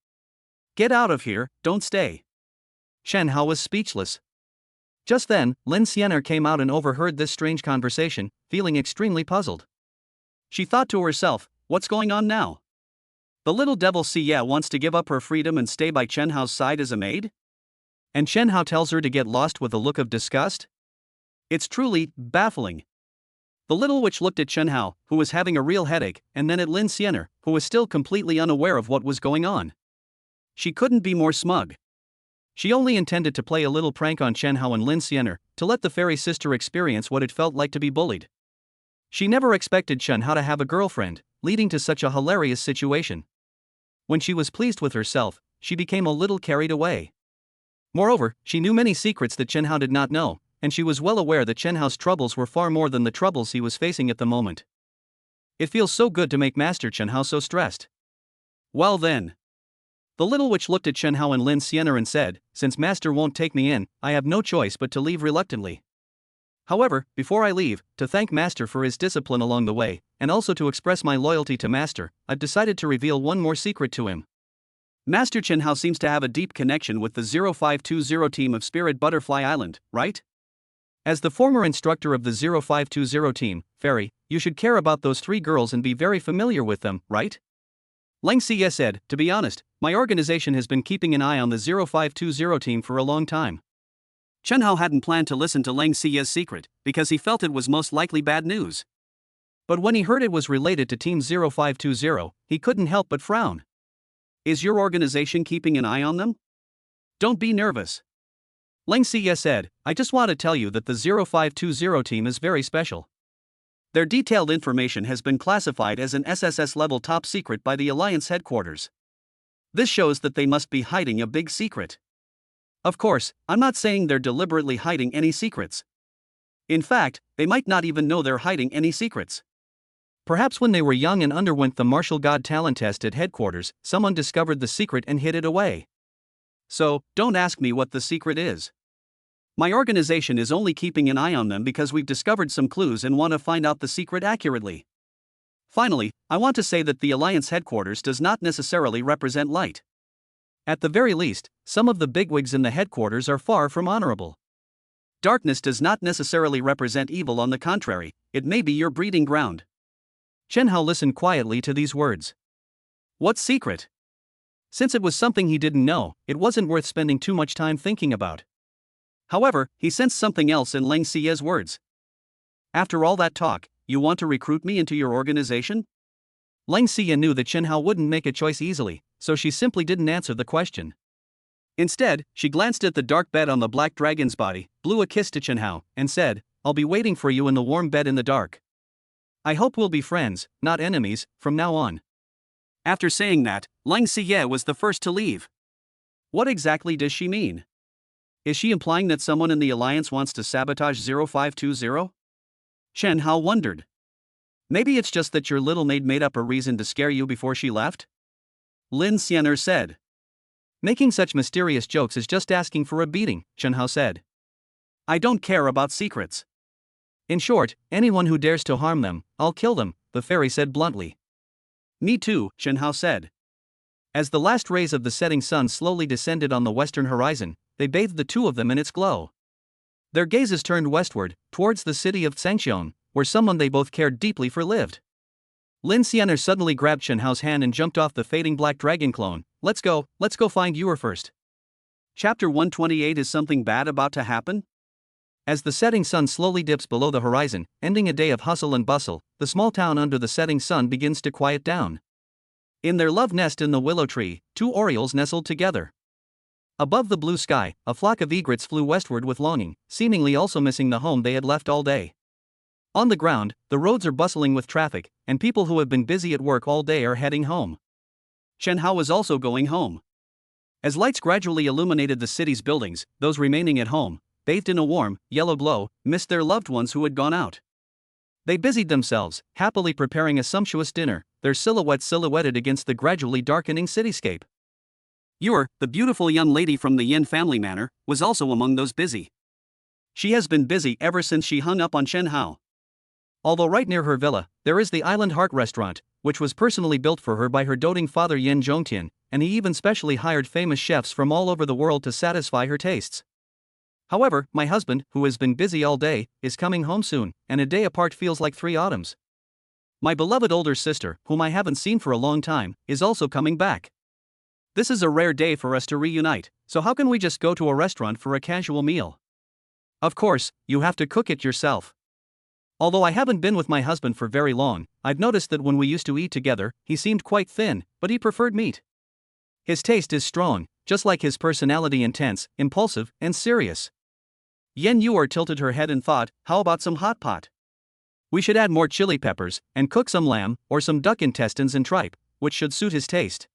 Get out of here, don't stay. Chen Hao was speechless. Just then, Lin Xianer came out and overheard this strange conversation, feeling extremely puzzled. She thought to herself, what's going on now? The little devil Xie wants to give up her freedom and stay by Chen Hao's side as a maid? And Chen Hao tells her to get lost with a look of disgust? It's truly baffling. The little witch looked at Chen Hao, who was having a real headache, and then at Lin Xianer, who was still completely unaware of what was going on. She couldn't be more smug. She only intended to play a little prank on Chen Hao and Lin Xianer, to let the fairy sister experience what it felt like to be bullied. She never expected Chen Hao to have a girlfriend, leading to such a hilarious situation. When she was pleased with herself, she became a little carried away. Moreover, she knew many secrets that Chen Hao did not know, and she was well aware that Chen Hao's troubles were far more than the troubles he was facing at the moment. It feels so good to make Master Chen Hao so stressed. Well then. The little witch looked at Chen Hao and Lin Xianer and said, since Master won't take me in, I have no choice but to leave reluctantly. However, before I leave, to thank Master for his discipline along the way, and also to express my loyalty to Master, I've decided to reveal one more secret to him. Master Chen Hao seems to have a deep connection with the 0520 team of Spirit Butterfly Island, right? As the former instructor of the 0520 team, Fairy, you should care about those three girls and be very familiar with them, right? Lang Xie said, to be honest, my organization has been keeping an eye on the 0520 team for a long time. Chen Hao hadn't planned to listen to Lang Xie's secret, because he felt it was most likely bad news. But when he heard it was related to Team 0520, he couldn't help but frown. Is your organization keeping an eye on them? Don't be nervous. Lang Xie said, I just want to tell you that the 0520 team is very special. Their detailed information has been classified as an SSS-level top secret by the Alliance headquarters. This shows that they must be hiding a big secret. Of course, I'm not saying they're deliberately hiding any secrets. In fact, they might not even know they're hiding any secrets. Perhaps when they were young and underwent the martial god talent test at headquarters, someone discovered the secret and hid it away. So, don't ask me what the secret is. My organization is only keeping an eye on them because we've discovered some clues and want to find out the secret accurately. Finally, I want to say that the Alliance headquarters does not necessarily represent light. At the very least, some of the bigwigs in the headquarters are far from honorable. Darkness does not necessarily represent evil, on the contrary, it may be your breeding ground. Chen Hao listened quietly to these words. What secret? Since it was something he didn't know, it wasn't worth spending too much time thinking about. However, he sensed something else in Lang Xie's words. After all that talk, you want to recruit me into your organization? Lang Xie knew that Chen Hao wouldn't make a choice easily, so she simply didn't answer the question. Instead, she glanced at the dark bed on the black dragon's body, blew a kiss to Chen Hao, and said, I'll be waiting for you in the warm bed in the dark. I hope we'll be friends, not enemies, from now on. After saying that, Lang Xie was the first to leave. What exactly does she mean? Is she implying that someone in the Alliance wants to sabotage 0520? Chen Hao wondered. Maybe it's just that your little maid made up a reason to scare you before she left? Lin Xianer said. Making such mysterious jokes is just asking for a beating, Chen Hao said. I don't care about secrets. In short, anyone who dares to harm them, I'll kill them, the fairy said bluntly. Me too, Chen Hao said. As the last rays of the setting sun slowly descended on the western horizon, they bathed the two of them in its glow. Their gazes turned westward, towards the city of Changxiong, where someone they both cared deeply for lived. Lin Xianer suddenly grabbed Chen Hao's hand and jumped off the fading black dragon clone. Let's go find Ewer first. Chapter 128. Is something bad about to happen? As the setting sun slowly dips below the horizon, ending a day of hustle and bustle, the small town under the setting sun begins to quiet down. In their love nest in the willow tree, two orioles nestled together. Above the blue sky, a flock of egrets flew westward with longing, seemingly also missing the home they had left all day. On the ground, the roads are bustling with traffic, and people who have been busy at work all day are heading home. Chen Hao was also going home. As lights gradually illuminated the city's buildings, those remaining at home, bathed in a warm, yellow glow, missed their loved ones who had gone out. They busied themselves, happily preparing a sumptuous dinner, their silhouettes silhouetted against the gradually darkening cityscape. Ewer, the beautiful young lady from the Yin family manor, was also among those busy. She has been busy ever since she hung up on Chen Hao. Although right near her villa, there is the Island Heart restaurant, which was personally built for her by her doting father Yin Zhongtian, and he even specially hired famous chefs from all over the world to satisfy her tastes. However, my husband, who has been busy all day, is coming home soon, and a day apart feels like 3 autumns. My beloved older sister, whom I haven't seen for a long time, is also coming back. This is a rare day for us to reunite, so how can we just go to a restaurant for a casual meal? Of course, you have to cook it yourself. Although I haven't been with my husband for very long, I've noticed that when we used to eat together, he seemed quite thin, but he preferred meat. His taste is strong, just like his personality intense, impulsive, and serious. Yen Yuer tilted her head and thought, how about some hot pot? We should add more chili peppers, and cook some lamb, or some duck intestines and tripe, which should suit his taste.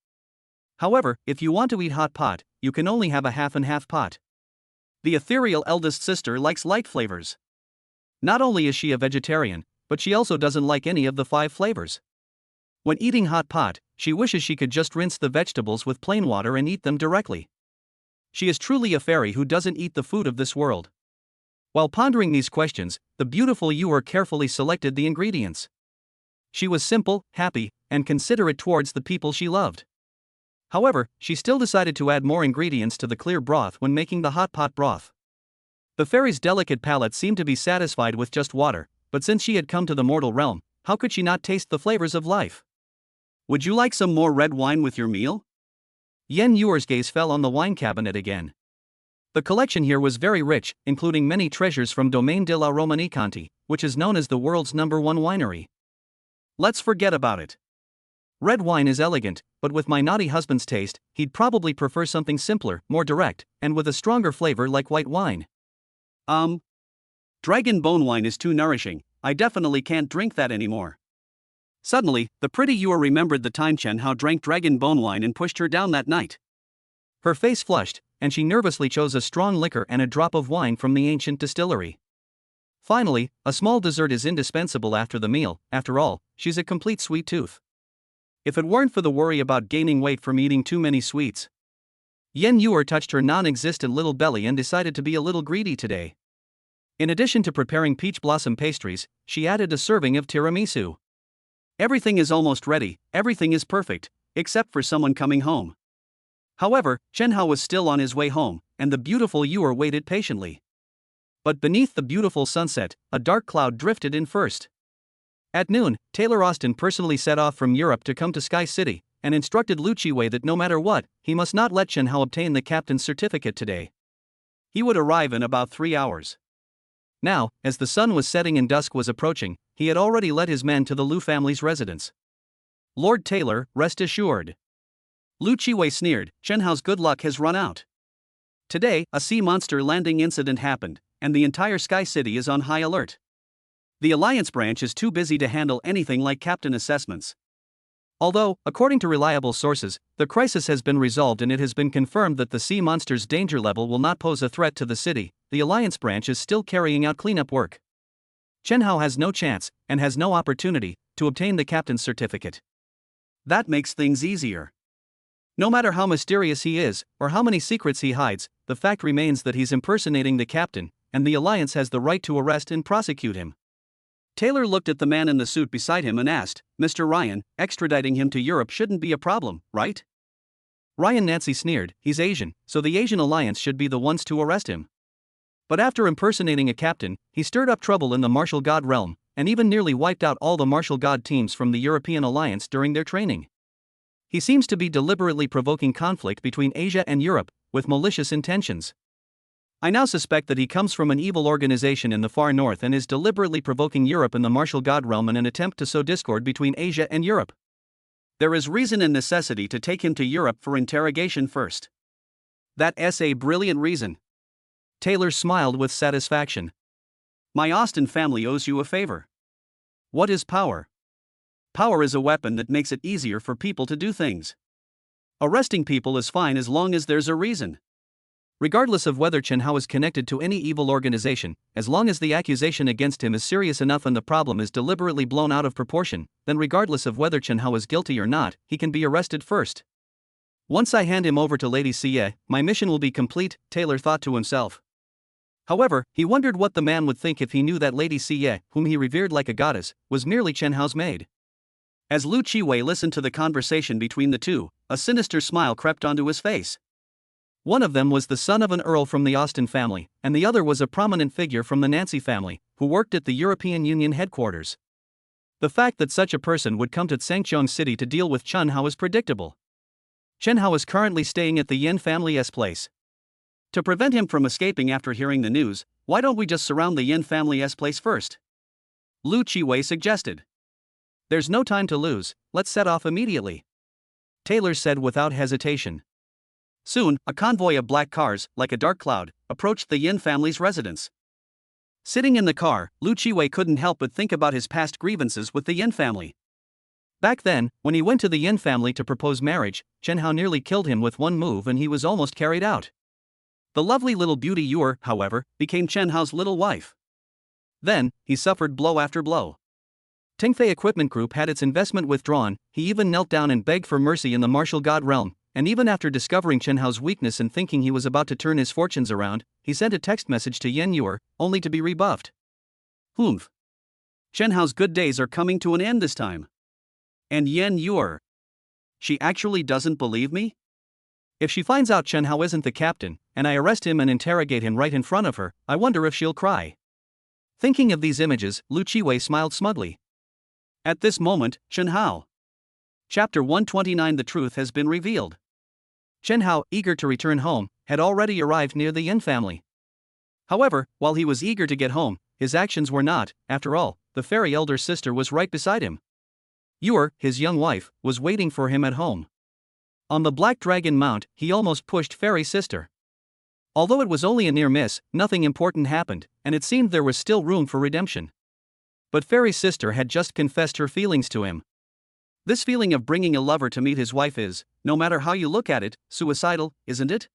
However, if you want to eat hot pot, you can only have a half and half pot. The ethereal eldest sister likes light flavors. Not only is she a vegetarian, but she also doesn't like any of the 5 flavors. When eating hot pot, she wishes she could just rinse the vegetables with plain water and eat them directly. She is truly a fairy who doesn't eat the food of this world. While pondering these questions, the beautiful Yuer carefully selected the ingredients. She was simple, happy, and considerate towards the people she loved. However, she still decided to add more ingredients to the clear broth when making the hot pot broth. The fairy's delicate palate seemed to be satisfied with just water, but since she had come to the mortal realm, how could she not taste the flavors of life? Would you like some more red wine with your meal? Yen Yuer's gaze fell on the wine cabinet again. The collection here was very rich, including many treasures from Domaine de la Romanicanti, which is known as the world's #1 winery. Let's forget about it. Red wine is elegant, but with my naughty husband's taste, he'd probably prefer something simpler, more direct, and with a stronger flavor like white wine. Dragon bone wine is too nourishing, I definitely can't drink that anymore. Suddenly, the pretty Yuer remembered the time Chen Hao drank dragon bone wine and pushed her down that night. Her face flushed, and she nervously chose a strong liquor and a drop of wine from the ancient distillery. Finally, a small dessert is indispensable after the meal, after all, she's a complete sweet tooth. If it weren't for the worry about gaining weight from eating too many sweets. Yen Yuer touched her non-existent little belly and decided to be a little greedy today. In addition to preparing peach blossom pastries, she added a serving of tiramisu. Everything is almost ready, everything is perfect, except for someone coming home. However, Chen Hao was still on his way home, and the beautiful Yuer waited patiently. But beneath the beautiful sunset, a dark cloud drifted in first. At noon, Taylor Austin personally set off from Europe to come to Sky City, and instructed Lu Chiwei that no matter what, he must not let Chen Hao obtain the captain's certificate today. He would arrive in about 3 hours. Now, as the sun was setting and dusk was approaching, he had already led his men to the Lu family's residence. Lord Taylor, rest assured. Lu Chiwei sneered, Chen Hao's good luck has run out. Today, a sea monster landing incident happened, and the entire Sky City is on high alert. The Alliance branch is too busy to handle anything like captain assessments. Although, according to reliable sources, the crisis has been resolved and it has been confirmed that the sea monster's danger level will not pose a threat to the city, the Alliance branch is still carrying out cleanup work. Chen Hao has no chance, and has no opportunity, to obtain the captain's certificate. That makes things easier. No matter how mysterious he is, or how many secrets he hides, the fact remains that he's impersonating the captain, and the Alliance has the right to arrest and prosecute him. Taylor looked at the man in the suit beside him and asked, Mr. Ryan, extraditing him to Europe shouldn't be a problem, right? Ryan Nancy sneered, he's Asian, so the Asian Alliance should be the ones to arrest him. But after impersonating a captain, he stirred up trouble in the martial god realm, and even nearly wiped out all the martial god teams from the European Alliance during their training. He seems to be deliberately provoking conflict between Asia and Europe, with malicious intentions. I now suspect that he comes from an evil organization in the far north and is deliberately provoking Europe in the martial god realm in an attempt to sow discord between Asia and Europe. There is reason and necessity to take him to Europe for interrogation first. That's a brilliant reason. Taylor smiled with satisfaction. My Austin family owes you a favor. What is power? Power is a weapon that makes it easier for people to do things. Arresting people is fine as long as there's a reason. Regardless of whether Chen Hao is connected to any evil organization, as long as the accusation against him is serious enough and the problem is deliberately blown out of proportion, then regardless of whether Chen Hao is guilty or not, he can be arrested first. Once I hand him over to Lady Xie, my mission will be complete, Taylor thought to himself. However, he wondered what the man would think if he knew that Lady Xie, whom he revered like a goddess, was merely Chen Hao's maid. As Lu Chiwei listened to the conversation between the two, a sinister smile crept onto his face. One of them was the son of an earl from the Austin family, and the other was a prominent figure from the Nancy family, who worked at the European Union headquarters. The fact that such a person would come to Sangcheong City to deal with Chen Hao is predictable. Chen Hao is currently staying at the Yin family's place. To prevent him from escaping after hearing the news, why don't we just surround the Yin family's place first? Lu Chiwei suggested. There's no time to lose, let's set off immediately. Taylor said without hesitation. Soon, a convoy of black cars, like a dark cloud, approached the Yin family's residence. Sitting in the car, Lu Chiwei couldn't help but think about his past grievances with the Yin family. Back then, when he went to the Yin family to propose marriage, Chen Hao nearly killed him with one move and he was almost carried out. The lovely little beauty Yor, however, became Chen Hao's little wife. Then, he suffered blow after blow. Tingfei Equipment Group had its investment withdrawn, he even knelt down and begged for mercy in the martial god realm, and even after discovering Chen Hao's weakness and thinking he was about to turn his fortunes around, he sent a text message to Yen Yor, only to be rebuffed. Humph. Chen Hao's good days are coming to an end this time. And Yen Yor. She actually doesn't believe me? If she finds out Chen Hao isn't the captain, and I arrest him and interrogate him right in front of her, I wonder if she'll cry. Thinking of these images, Lu Chiwei smiled smugly. At this moment, Chen Hao. Chapter 129. The truth has been revealed. Chen Hao, eager to return home, had already arrived near the Yin family. However, while he was eager to get home, his actions were not. After all, the fairy elder sister was right beside him. Yor, his young wife, was waiting for him at home. On the Black Dragon Mount, he almost pushed fairy sister. Although it was only a near miss, nothing important happened, and it seemed there was still room for redemption. But fairy sister had just confessed her feelings to him. This feeling of bringing a lover to meet his wife is, no matter how you look at it, suicidal, isn't it?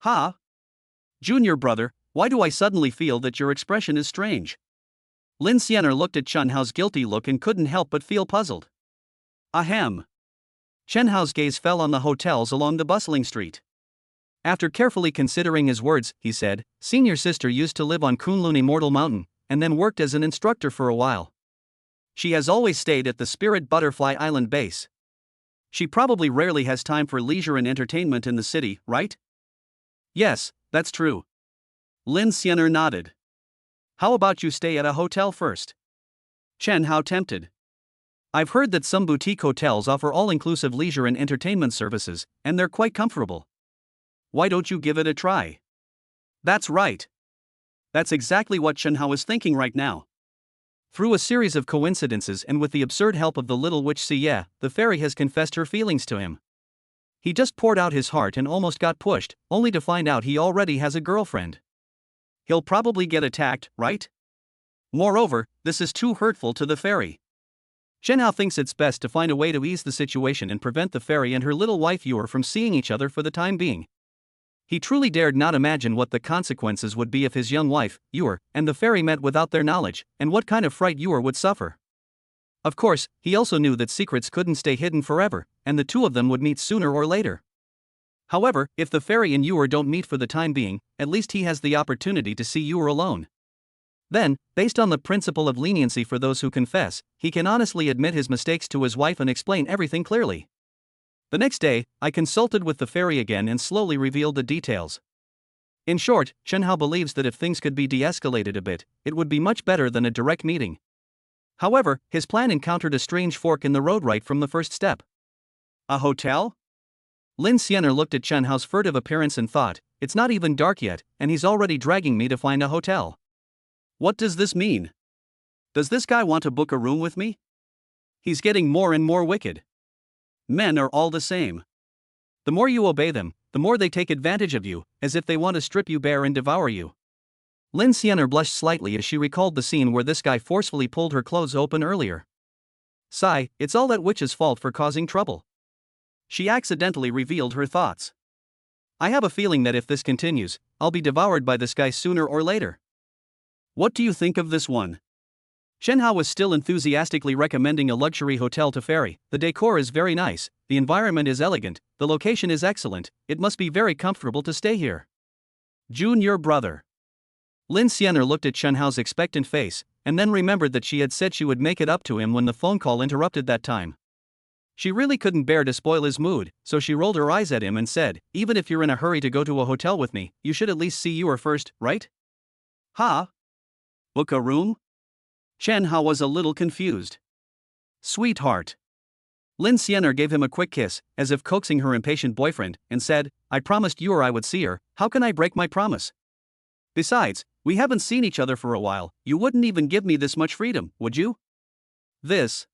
Ha! Junior brother, why do I suddenly feel that your expression is strange? Lin Xianer looked at Chen Hao's guilty look and couldn't help but feel puzzled. Ahem. Chen Hao's gaze fell on the hotels along the bustling street. After carefully considering his words, he said, Senior sister used to live on Kunlun Immortal Mountain, and then worked as an instructor for a while. She has always stayed at the Spirit Butterfly Island base. She probably rarely has time for leisure and entertainment in the city, right? Yes, that's true. Lin Xianer nodded. How about you stay at a hotel first? Chen Hao tempted. I've heard that some boutique hotels offer all-inclusive leisure and entertainment services, and they're quite comfortable. Why don't you give it a try? That's right. That's exactly what Chen Hao is thinking right now. Through a series of coincidences and with the absurd help of the little witch Siye, the fairy has confessed her feelings to him. He just poured out his heart and almost got pushed, only to find out he already has a girlfriend. He'll probably get attacked, right? Moreover, this is too hurtful to the fairy. Chen Hao thinks it's best to find a way to ease the situation and prevent the fairy and her little wife Yor from seeing each other for the time being. He truly dared not imagine what the consequences would be if his young wife, Yor, and the fairy met without their knowledge, and what kind of fright Yor would suffer. Of course, he also knew that secrets couldn't stay hidden forever, and the two of them would meet sooner or later. However, if the fairy and Yor don't meet for the time being, at least he has the opportunity to see Yor alone. Then, based on the principle of leniency for those who confess, he can honestly admit his mistakes to his wife and explain everything clearly. The next day, I consulted with the fairy again and slowly revealed the details. In short, Chen Hao believes that if things could be de-escalated a bit, it would be much better than a direct meeting. However, his plan encountered a strange fork in the road right from the first step. A hotel? Lin Xianer looked at Chen Hao's furtive appearance and thought, it's not even dark yet, and he's already dragging me to find a hotel. What does this mean? Does this guy want to book a room with me? He's getting more and more wicked. Men are all the same. The more you obey them, the more they take advantage of you, as if they want to strip you bare and devour you. Lin Xianer blushed slightly as she recalled the scene where this guy forcefully pulled her clothes open earlier. Sigh, it's all that witch's fault for causing trouble. She accidentally revealed her thoughts. I have a feeling that if this continues, I'll be devoured by this guy sooner or later. What do you think of this one? Chen Hao was still enthusiastically recommending a luxury hotel to fairy. The decor is very nice, the environment is elegant, the location is excellent, it must be very comfortable to stay here. Junior brother. Lin Xianer looked at Chen Hao's expectant face, and then remembered that she had said she would make it up to him when the phone call interrupted that time. She really couldn't bear to spoil his mood, so she rolled her eyes at him and said, even if you're in a hurry to go to a hotel with me, you should at least see Yor first, right? Ha? Book a room? Chen Hao was a little confused. Sweetheart. Lin Xianer gave him a quick kiss, as if coaxing her impatient boyfriend, and said, I promised you or I would see her, how can I break my promise? Besides, we haven't seen each other for a while, you wouldn't even give me this much freedom, would you? This.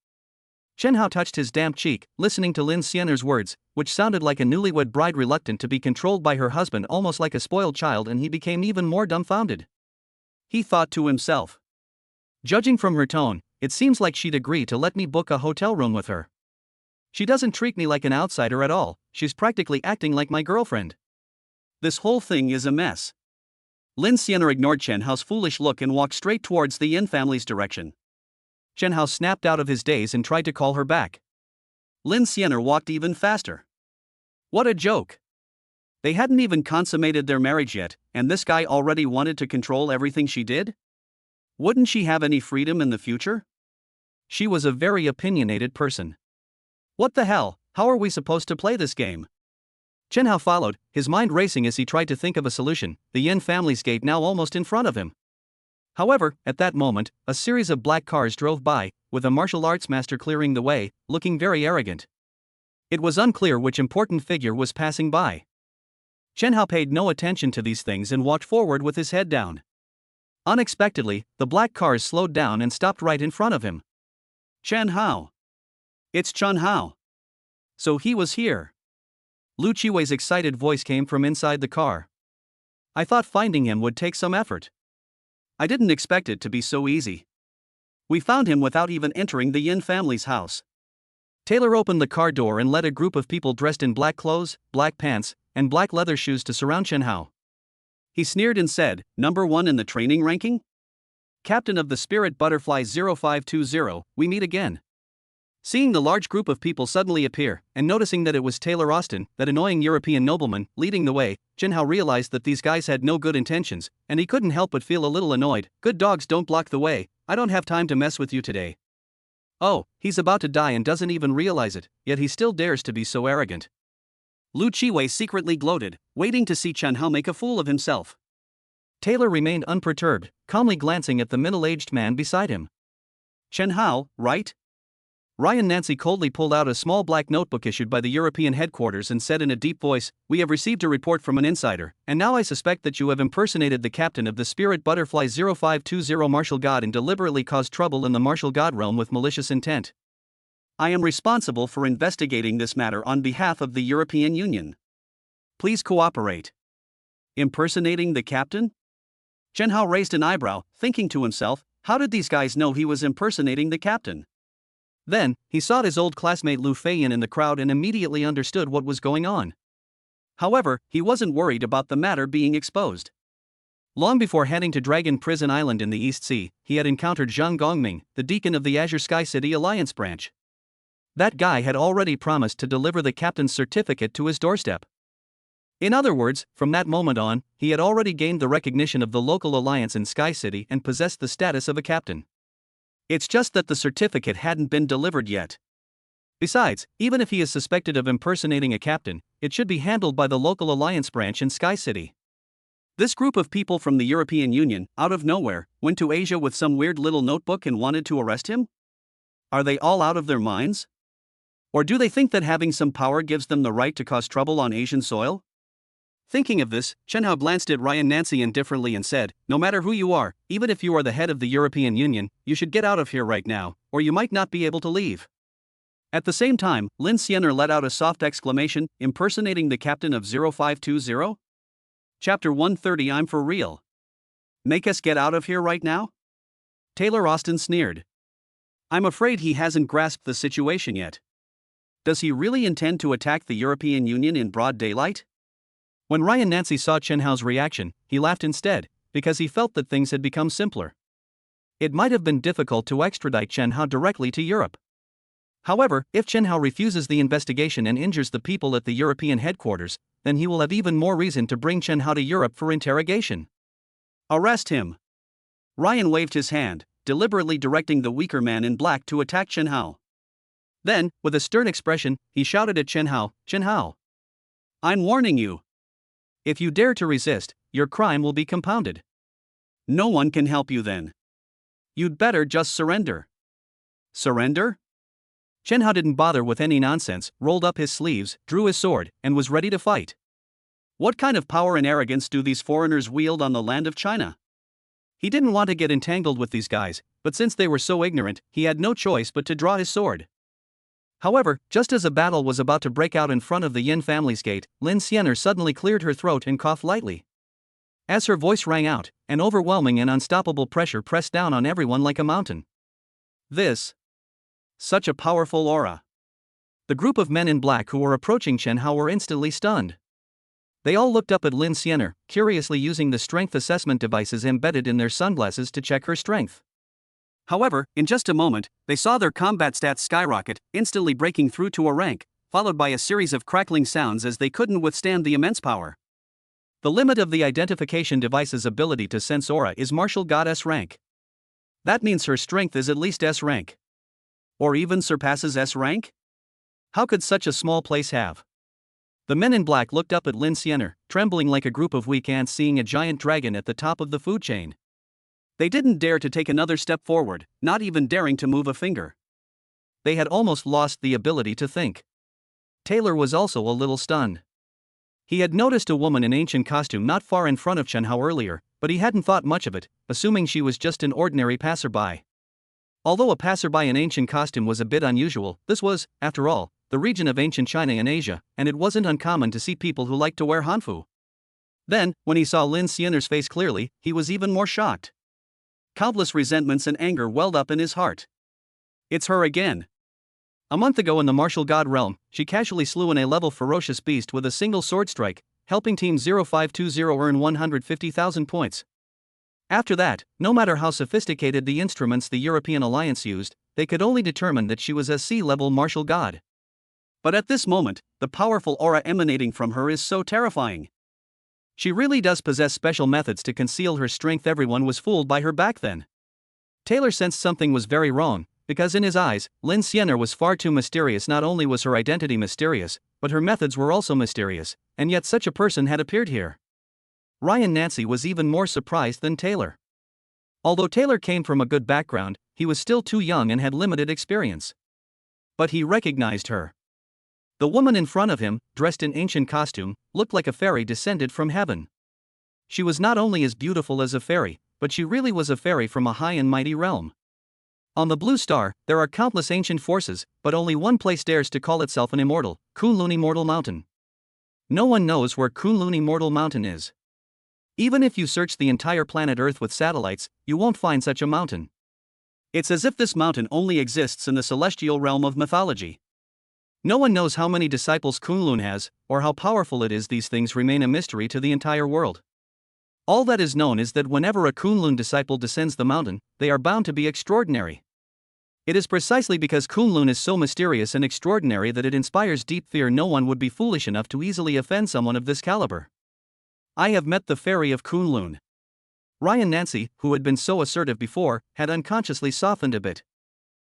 Chen Hao touched his damp cheek, listening to Lin Xianer's words, which sounded like a newlywed bride reluctant to be controlled by her husband, almost like a spoiled child, and he became even more dumbfounded. He thought to himself. Judging from her tone, it seems like she'd agree to let me book a hotel room with her. She doesn't treat me like an outsider at all, she's practically acting like my girlfriend. This whole thing is a mess. Lin Xianer ignored Chen Hao's foolish look and walked straight towards the Yin family's direction. Chen Hao snapped out of his daze and tried to call her back. Lin Xianer walked even faster. What a joke! They hadn't even consummated their marriage yet, and this guy already wanted to control everything she did? Wouldn't she have any freedom in the future? She was a very opinionated person. What the hell, how are we supposed to play this game? Chen Hao followed, his mind racing as he tried to think of a solution, the Yin family's gate now almost in front of him. However, at that moment, a series of black cars drove by, with a martial arts master clearing the way, looking very arrogant. It was unclear which important figure was passing by. Chen Hao paid no attention to these things and walked forward with his head down. Unexpectedly, the black cars slowed down and stopped right in front of him. Chen Hao. It's Chen Hao. So he was here. Lu Qiwei's excited voice came from inside the car. I thought finding him would take some effort. I didn't expect it to be so easy. We found him without even entering the Yin family's house. Taylor opened the car door and led a group of people dressed in black clothes, black pants, and black leather shoes to surround Chen Hao. He sneered and said, "Number 1 in the training ranking? Captain of the Spirit Butterfly 0520, we meet again." Seeing the large group of people suddenly appear, and noticing that it was Taylor Austin, that annoying European nobleman, leading the way, Chen Hao realized that these guys had no good intentions, and he couldn't help but feel a little annoyed. Good dogs don't block the way, I don't have time to mess with you today. Oh, he's about to die and doesn't even realize it, yet he still dares to be so arrogant. Lu Qiwei secretly gloated, waiting to see Chen Hao make a fool of himself. Taylor remained unperturbed, calmly glancing at the middle-aged man beside him. Chen Hao, right? Ryan Nancy coldly pulled out a small black notebook issued by the European headquarters and said in a deep voice, "We have received a report from an insider, and now I suspect that you have impersonated the captain of the Spirit Butterfly 0520 Martial God and deliberately caused trouble in the Martial God realm with malicious intent. I am responsible for investigating this matter on behalf of the European Union. Please cooperate." Impersonating the captain? Chen Hao raised an eyebrow, thinking to himself, how did these guys know he was impersonating the captain? Then, he saw his old classmate Lu Feiyan in the crowd and immediately understood what was going on. However, he wasn't worried about the matter being exposed. Long before heading to Dragon Prison Island in the East Sea, he had encountered Zhang Gongming, the deacon of the Azure Sky City Alliance branch. That guy had already promised to deliver the captain's certificate to his doorstep. In other words, from that moment on, he had already gained the recognition of the local alliance in Sky City and possessed the status of a captain. It's just that the certificate hadn't been delivered yet. Besides, even if he is suspected of impersonating a captain, it should be handled by the local alliance branch in Sky City. This group of people from the European Union, out of nowhere, went to Asia with some weird little notebook and wanted to arrest him? Are they all out of their minds? Or do they think that having some power gives them the right to cause trouble on Asian soil? Thinking of this, Chen Hao glanced at Ryan Nancy indifferently and said, "No matter who you are, even if you are the head of the European Union, you should get out of here right now, or you might not be able to leave." At the same time, Lin Xianer let out a soft exclamation, impersonating the captain of 0520? Chapter 130 I'm for real. Make us get out of here right now? Taylor Austin sneered. I'm afraid he hasn't grasped the situation yet. Does he really intend to attack the European Union in broad daylight? When Ryan Nancy saw Chen Hao's reaction, he laughed instead, because he felt that things had become simpler. It might have been difficult to extradite Chen Hao directly to Europe. However, if Chen Hao refuses the investigation and injures the people at the European headquarters, then he will have even more reason to bring Chen Hao to Europe for interrogation. Arrest him! Ryan waved his hand, deliberately directing the weaker man in black to attack Chen Hao. Then, with a stern expression, he shouted at Chen Hao, "Chen Hao! I'm warning you! If you dare to resist, your crime will be compounded. No one can help you then. You'd better just surrender." Surrender? Chen Hao didn't bother with any nonsense, rolled up his sleeves, drew his sword, and was ready to fight. What kind of power and arrogance do these foreigners wield on the land of China? He didn't want to get entangled with these guys, but since they were so ignorant, he had no choice but to draw his sword. However, just as a battle was about to break out in front of the Yin family's gate, Lin Xianer suddenly cleared her throat and coughed lightly. As her voice rang out, an overwhelming and unstoppable pressure pressed down on everyone like a mountain. Such a powerful aura. The group of men in black who were approaching Chen Hao were instantly stunned. They all looked up at Lin Xianer, curiously using the strength assessment devices embedded in their sunglasses to check her strength. However, in just a moment, they saw their combat stats skyrocket, instantly breaking through to a rank, followed by a series of crackling sounds as they couldn't withstand the immense power. The limit of the identification device's ability to sense aura is Martial God S rank. That means her strength is at least S rank. Or even surpasses S rank? How could such a small place have? The men in black looked up at Lin Xianer, trembling like a group of weak ants seeing a giant dragon at the top of the food chain. They didn't dare to take another step forward, not even daring to move a finger. They had almost lost the ability to think. Taylor was also a little stunned. He had noticed a woman in ancient costume not far in front of Chen Hao earlier, but he hadn't thought much of it, assuming she was just an ordinary passerby. Although a passerby in ancient costume was a bit unusual, this was, after all, the region of ancient China in Asia, and it wasn't uncommon to see people who liked to wear hanfu. Then, when he saw Lin Xianer's face clearly, he was even more shocked. Countless resentments and anger welled up in his heart. It's her again. A month ago in the martial god realm, she casually slew an A-level ferocious beast with a single sword strike, helping Team 0520 earn 150,000 points. After that, no matter how sophisticated the instruments the European alliance used, they could only determine that she was a C-level martial god. But at this moment, the powerful aura emanating from her is so terrifying. She really does possess special methods to conceal her strength. Everyone was fooled by her back then. Taylor sensed something was very wrong, because in his eyes, Lin Xianer was far too mysterious. Not only was her identity mysterious, but her methods were also mysterious, and yet such a person had appeared here. Ryan Nancy was even more surprised than Taylor. Although Taylor came from a good background, he was still too young and had limited experience. But he recognized her. The woman in front of him, dressed in ancient costume, looked like a fairy descended from heaven. She was not only as beautiful as a fairy, but she really was a fairy from a high and mighty realm. On the Blue Star, there are countless ancient forces, but only one place dares to call itself an immortal, Kunlun Immortal Mountain. No one knows where Kunlun Immortal Mountain is. Even if you search the entire planet Earth with satellites, you won't find such a mountain. It's as if this mountain only exists in the celestial realm of mythology. No one knows how many disciples Kunlun has, or how powerful it is. These things remain a mystery to the entire world. All that is known is that whenever a Kunlun disciple descends the mountain, they are bound to be extraordinary. It is precisely because Kunlun is so mysterious and extraordinary that it inspires deep fear. No one would be foolish enough to easily offend someone of this caliber. I have met the fairy of Kunlun. Ryan Nancy, who had been so assertive before, had unconsciously softened a bit.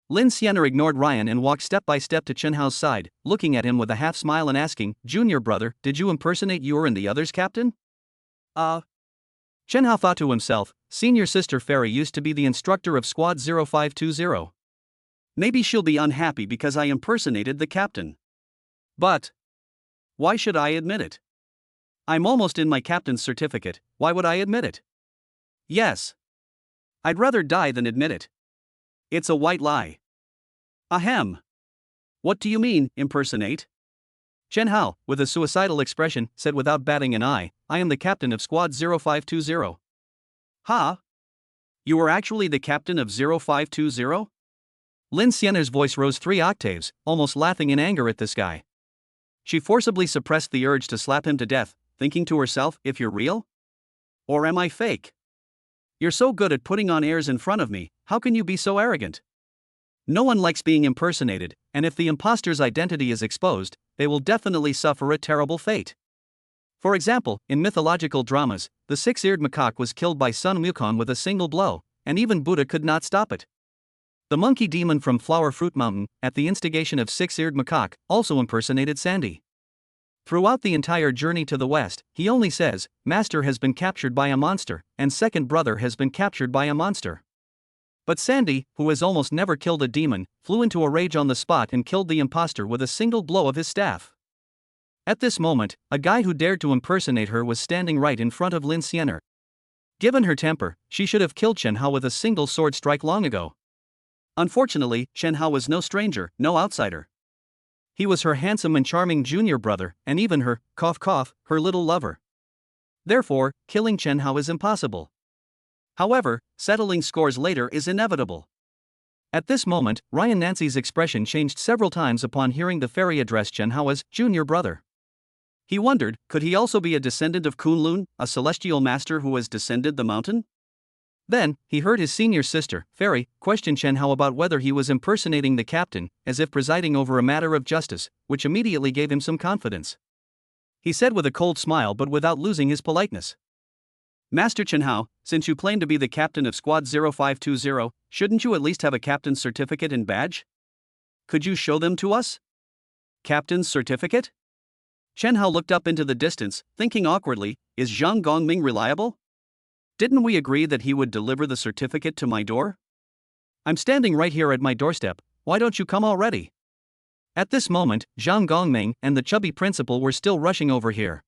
Lin Xianer ignored Ryan and walked step by step to Chen Hao's side, looking at him with a half smile and asking, "Junior brother, did you impersonate Yor and the others, Captain?" Chen Hao thought to himself, senior sister fairy used to be the instructor of Squad 0520. Maybe she'll be unhappy because I impersonated the captain. But why should I admit it? I'm almost in my captain's certificate. Why would I admit it? Yes. I'd rather die than admit it. It's a white lie. Ahem. What do you mean, impersonate? Chen Hao, with a suicidal expression, said without batting an eye, "I am the captain of Squad 0520. Ha? You were actually the captain of 0520? Lin Xianer's voice rose 3 octaves, almost laughing in anger at this guy. She forcibly suppressed the urge to slap him to death, thinking to herself, if you're real? Or am I fake? You're so good at putting on airs in front of me, how can you be so arrogant? No one likes being impersonated, and if the imposter's identity is exposed, they will definitely suffer a terrible fate. For example, in mythological dramas, the six-eared macaque was killed by Sun Wukong with a single blow, and even Buddha could not stop it. The monkey demon from Flower Fruit Mountain, at the instigation of six-eared macaque, also impersonated Sandy. Throughout the entire journey to the west, he only says, "Master has been captured by a monster, and second brother has been captured by a monster." But Sandy, who has almost never killed a demon, flew into a rage on the spot and killed the imposter with a single blow of his staff. At this moment, a guy who dared to impersonate her was standing right in front of Lin Xianer. Given her temper, she should have killed Chen Hao with a single sword strike long ago. Unfortunately, Chen Hao was no stranger, no outsider. He was her handsome and charming junior brother, and even her, her little lover. Therefore, killing Chen Hao is impossible. However, settling scores later is inevitable. At this moment, Ryan Nancy's expression changed several times upon hearing the fairy address Chen Hao as junior brother. He wondered, could he also be a descendant of Kunlun, a celestial master who has descended the mountain? Then, he heard his senior sister, Fairy, question Chen Hao about whether he was impersonating the captain, as if presiding over a matter of justice, which immediately gave him some confidence. He said with a cold smile but without losing his politeness. Master Chen Hao, since you claim to be the captain of Squad 0520, shouldn't you at least have a captain's certificate and badge? Could you show them to us? Captain's certificate? Chen Hao looked up into the distance, thinking awkwardly, is Zhang Gongming reliable? Didn't we agree that he would deliver the certificate to my door? I'm standing right here at my doorstep, why don't you come already? At this moment, Zhang Gongming and the chubby principal were still rushing over here.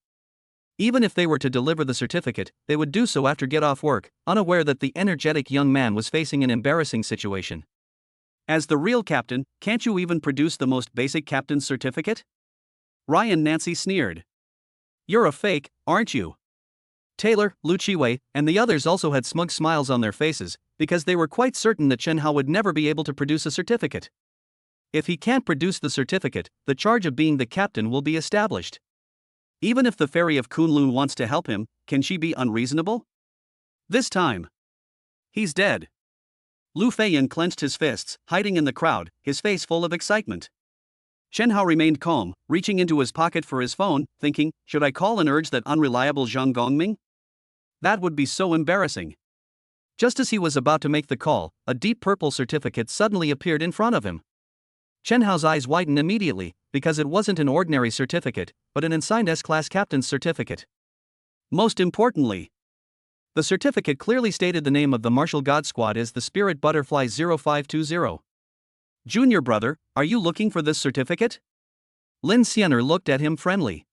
Even if they were to deliver the certificate, they would do so after get off work, unaware that the energetic young man was facing an embarrassing situation. As the real captain, can't you even produce the most basic captain's certificate? Ryan Nancy sneered. You're a fake, aren't you? Taylor, Lu Chiwei, and the others also had smug smiles on their faces, because they were quite certain that Chen Hao would never be able to produce a certificate. If he can't produce the certificate, the charge of being the captain will be established. Even if the fairy of Kunlun wants to help him, can she be unreasonable? This time, he's dead. Lu Feiyan clenched his fists, hiding in the crowd, his face full of excitement. Chen Hao remained calm, reaching into his pocket for his phone, thinking, should I call and urge that unreliable Zhang Gongming? That would be so embarrassing. Just as he was about to make the call, a deep purple certificate suddenly appeared in front of him. Chen Hao's eyes widened immediately, because it wasn't an ordinary certificate, but an unsigned S-Class Captain's certificate. Most importantly, the certificate clearly stated the name of the Martial God Squad as the Spirit Butterfly 0520. Junior brother, are you looking for this certificate? Lin Xianer looked at him friendly.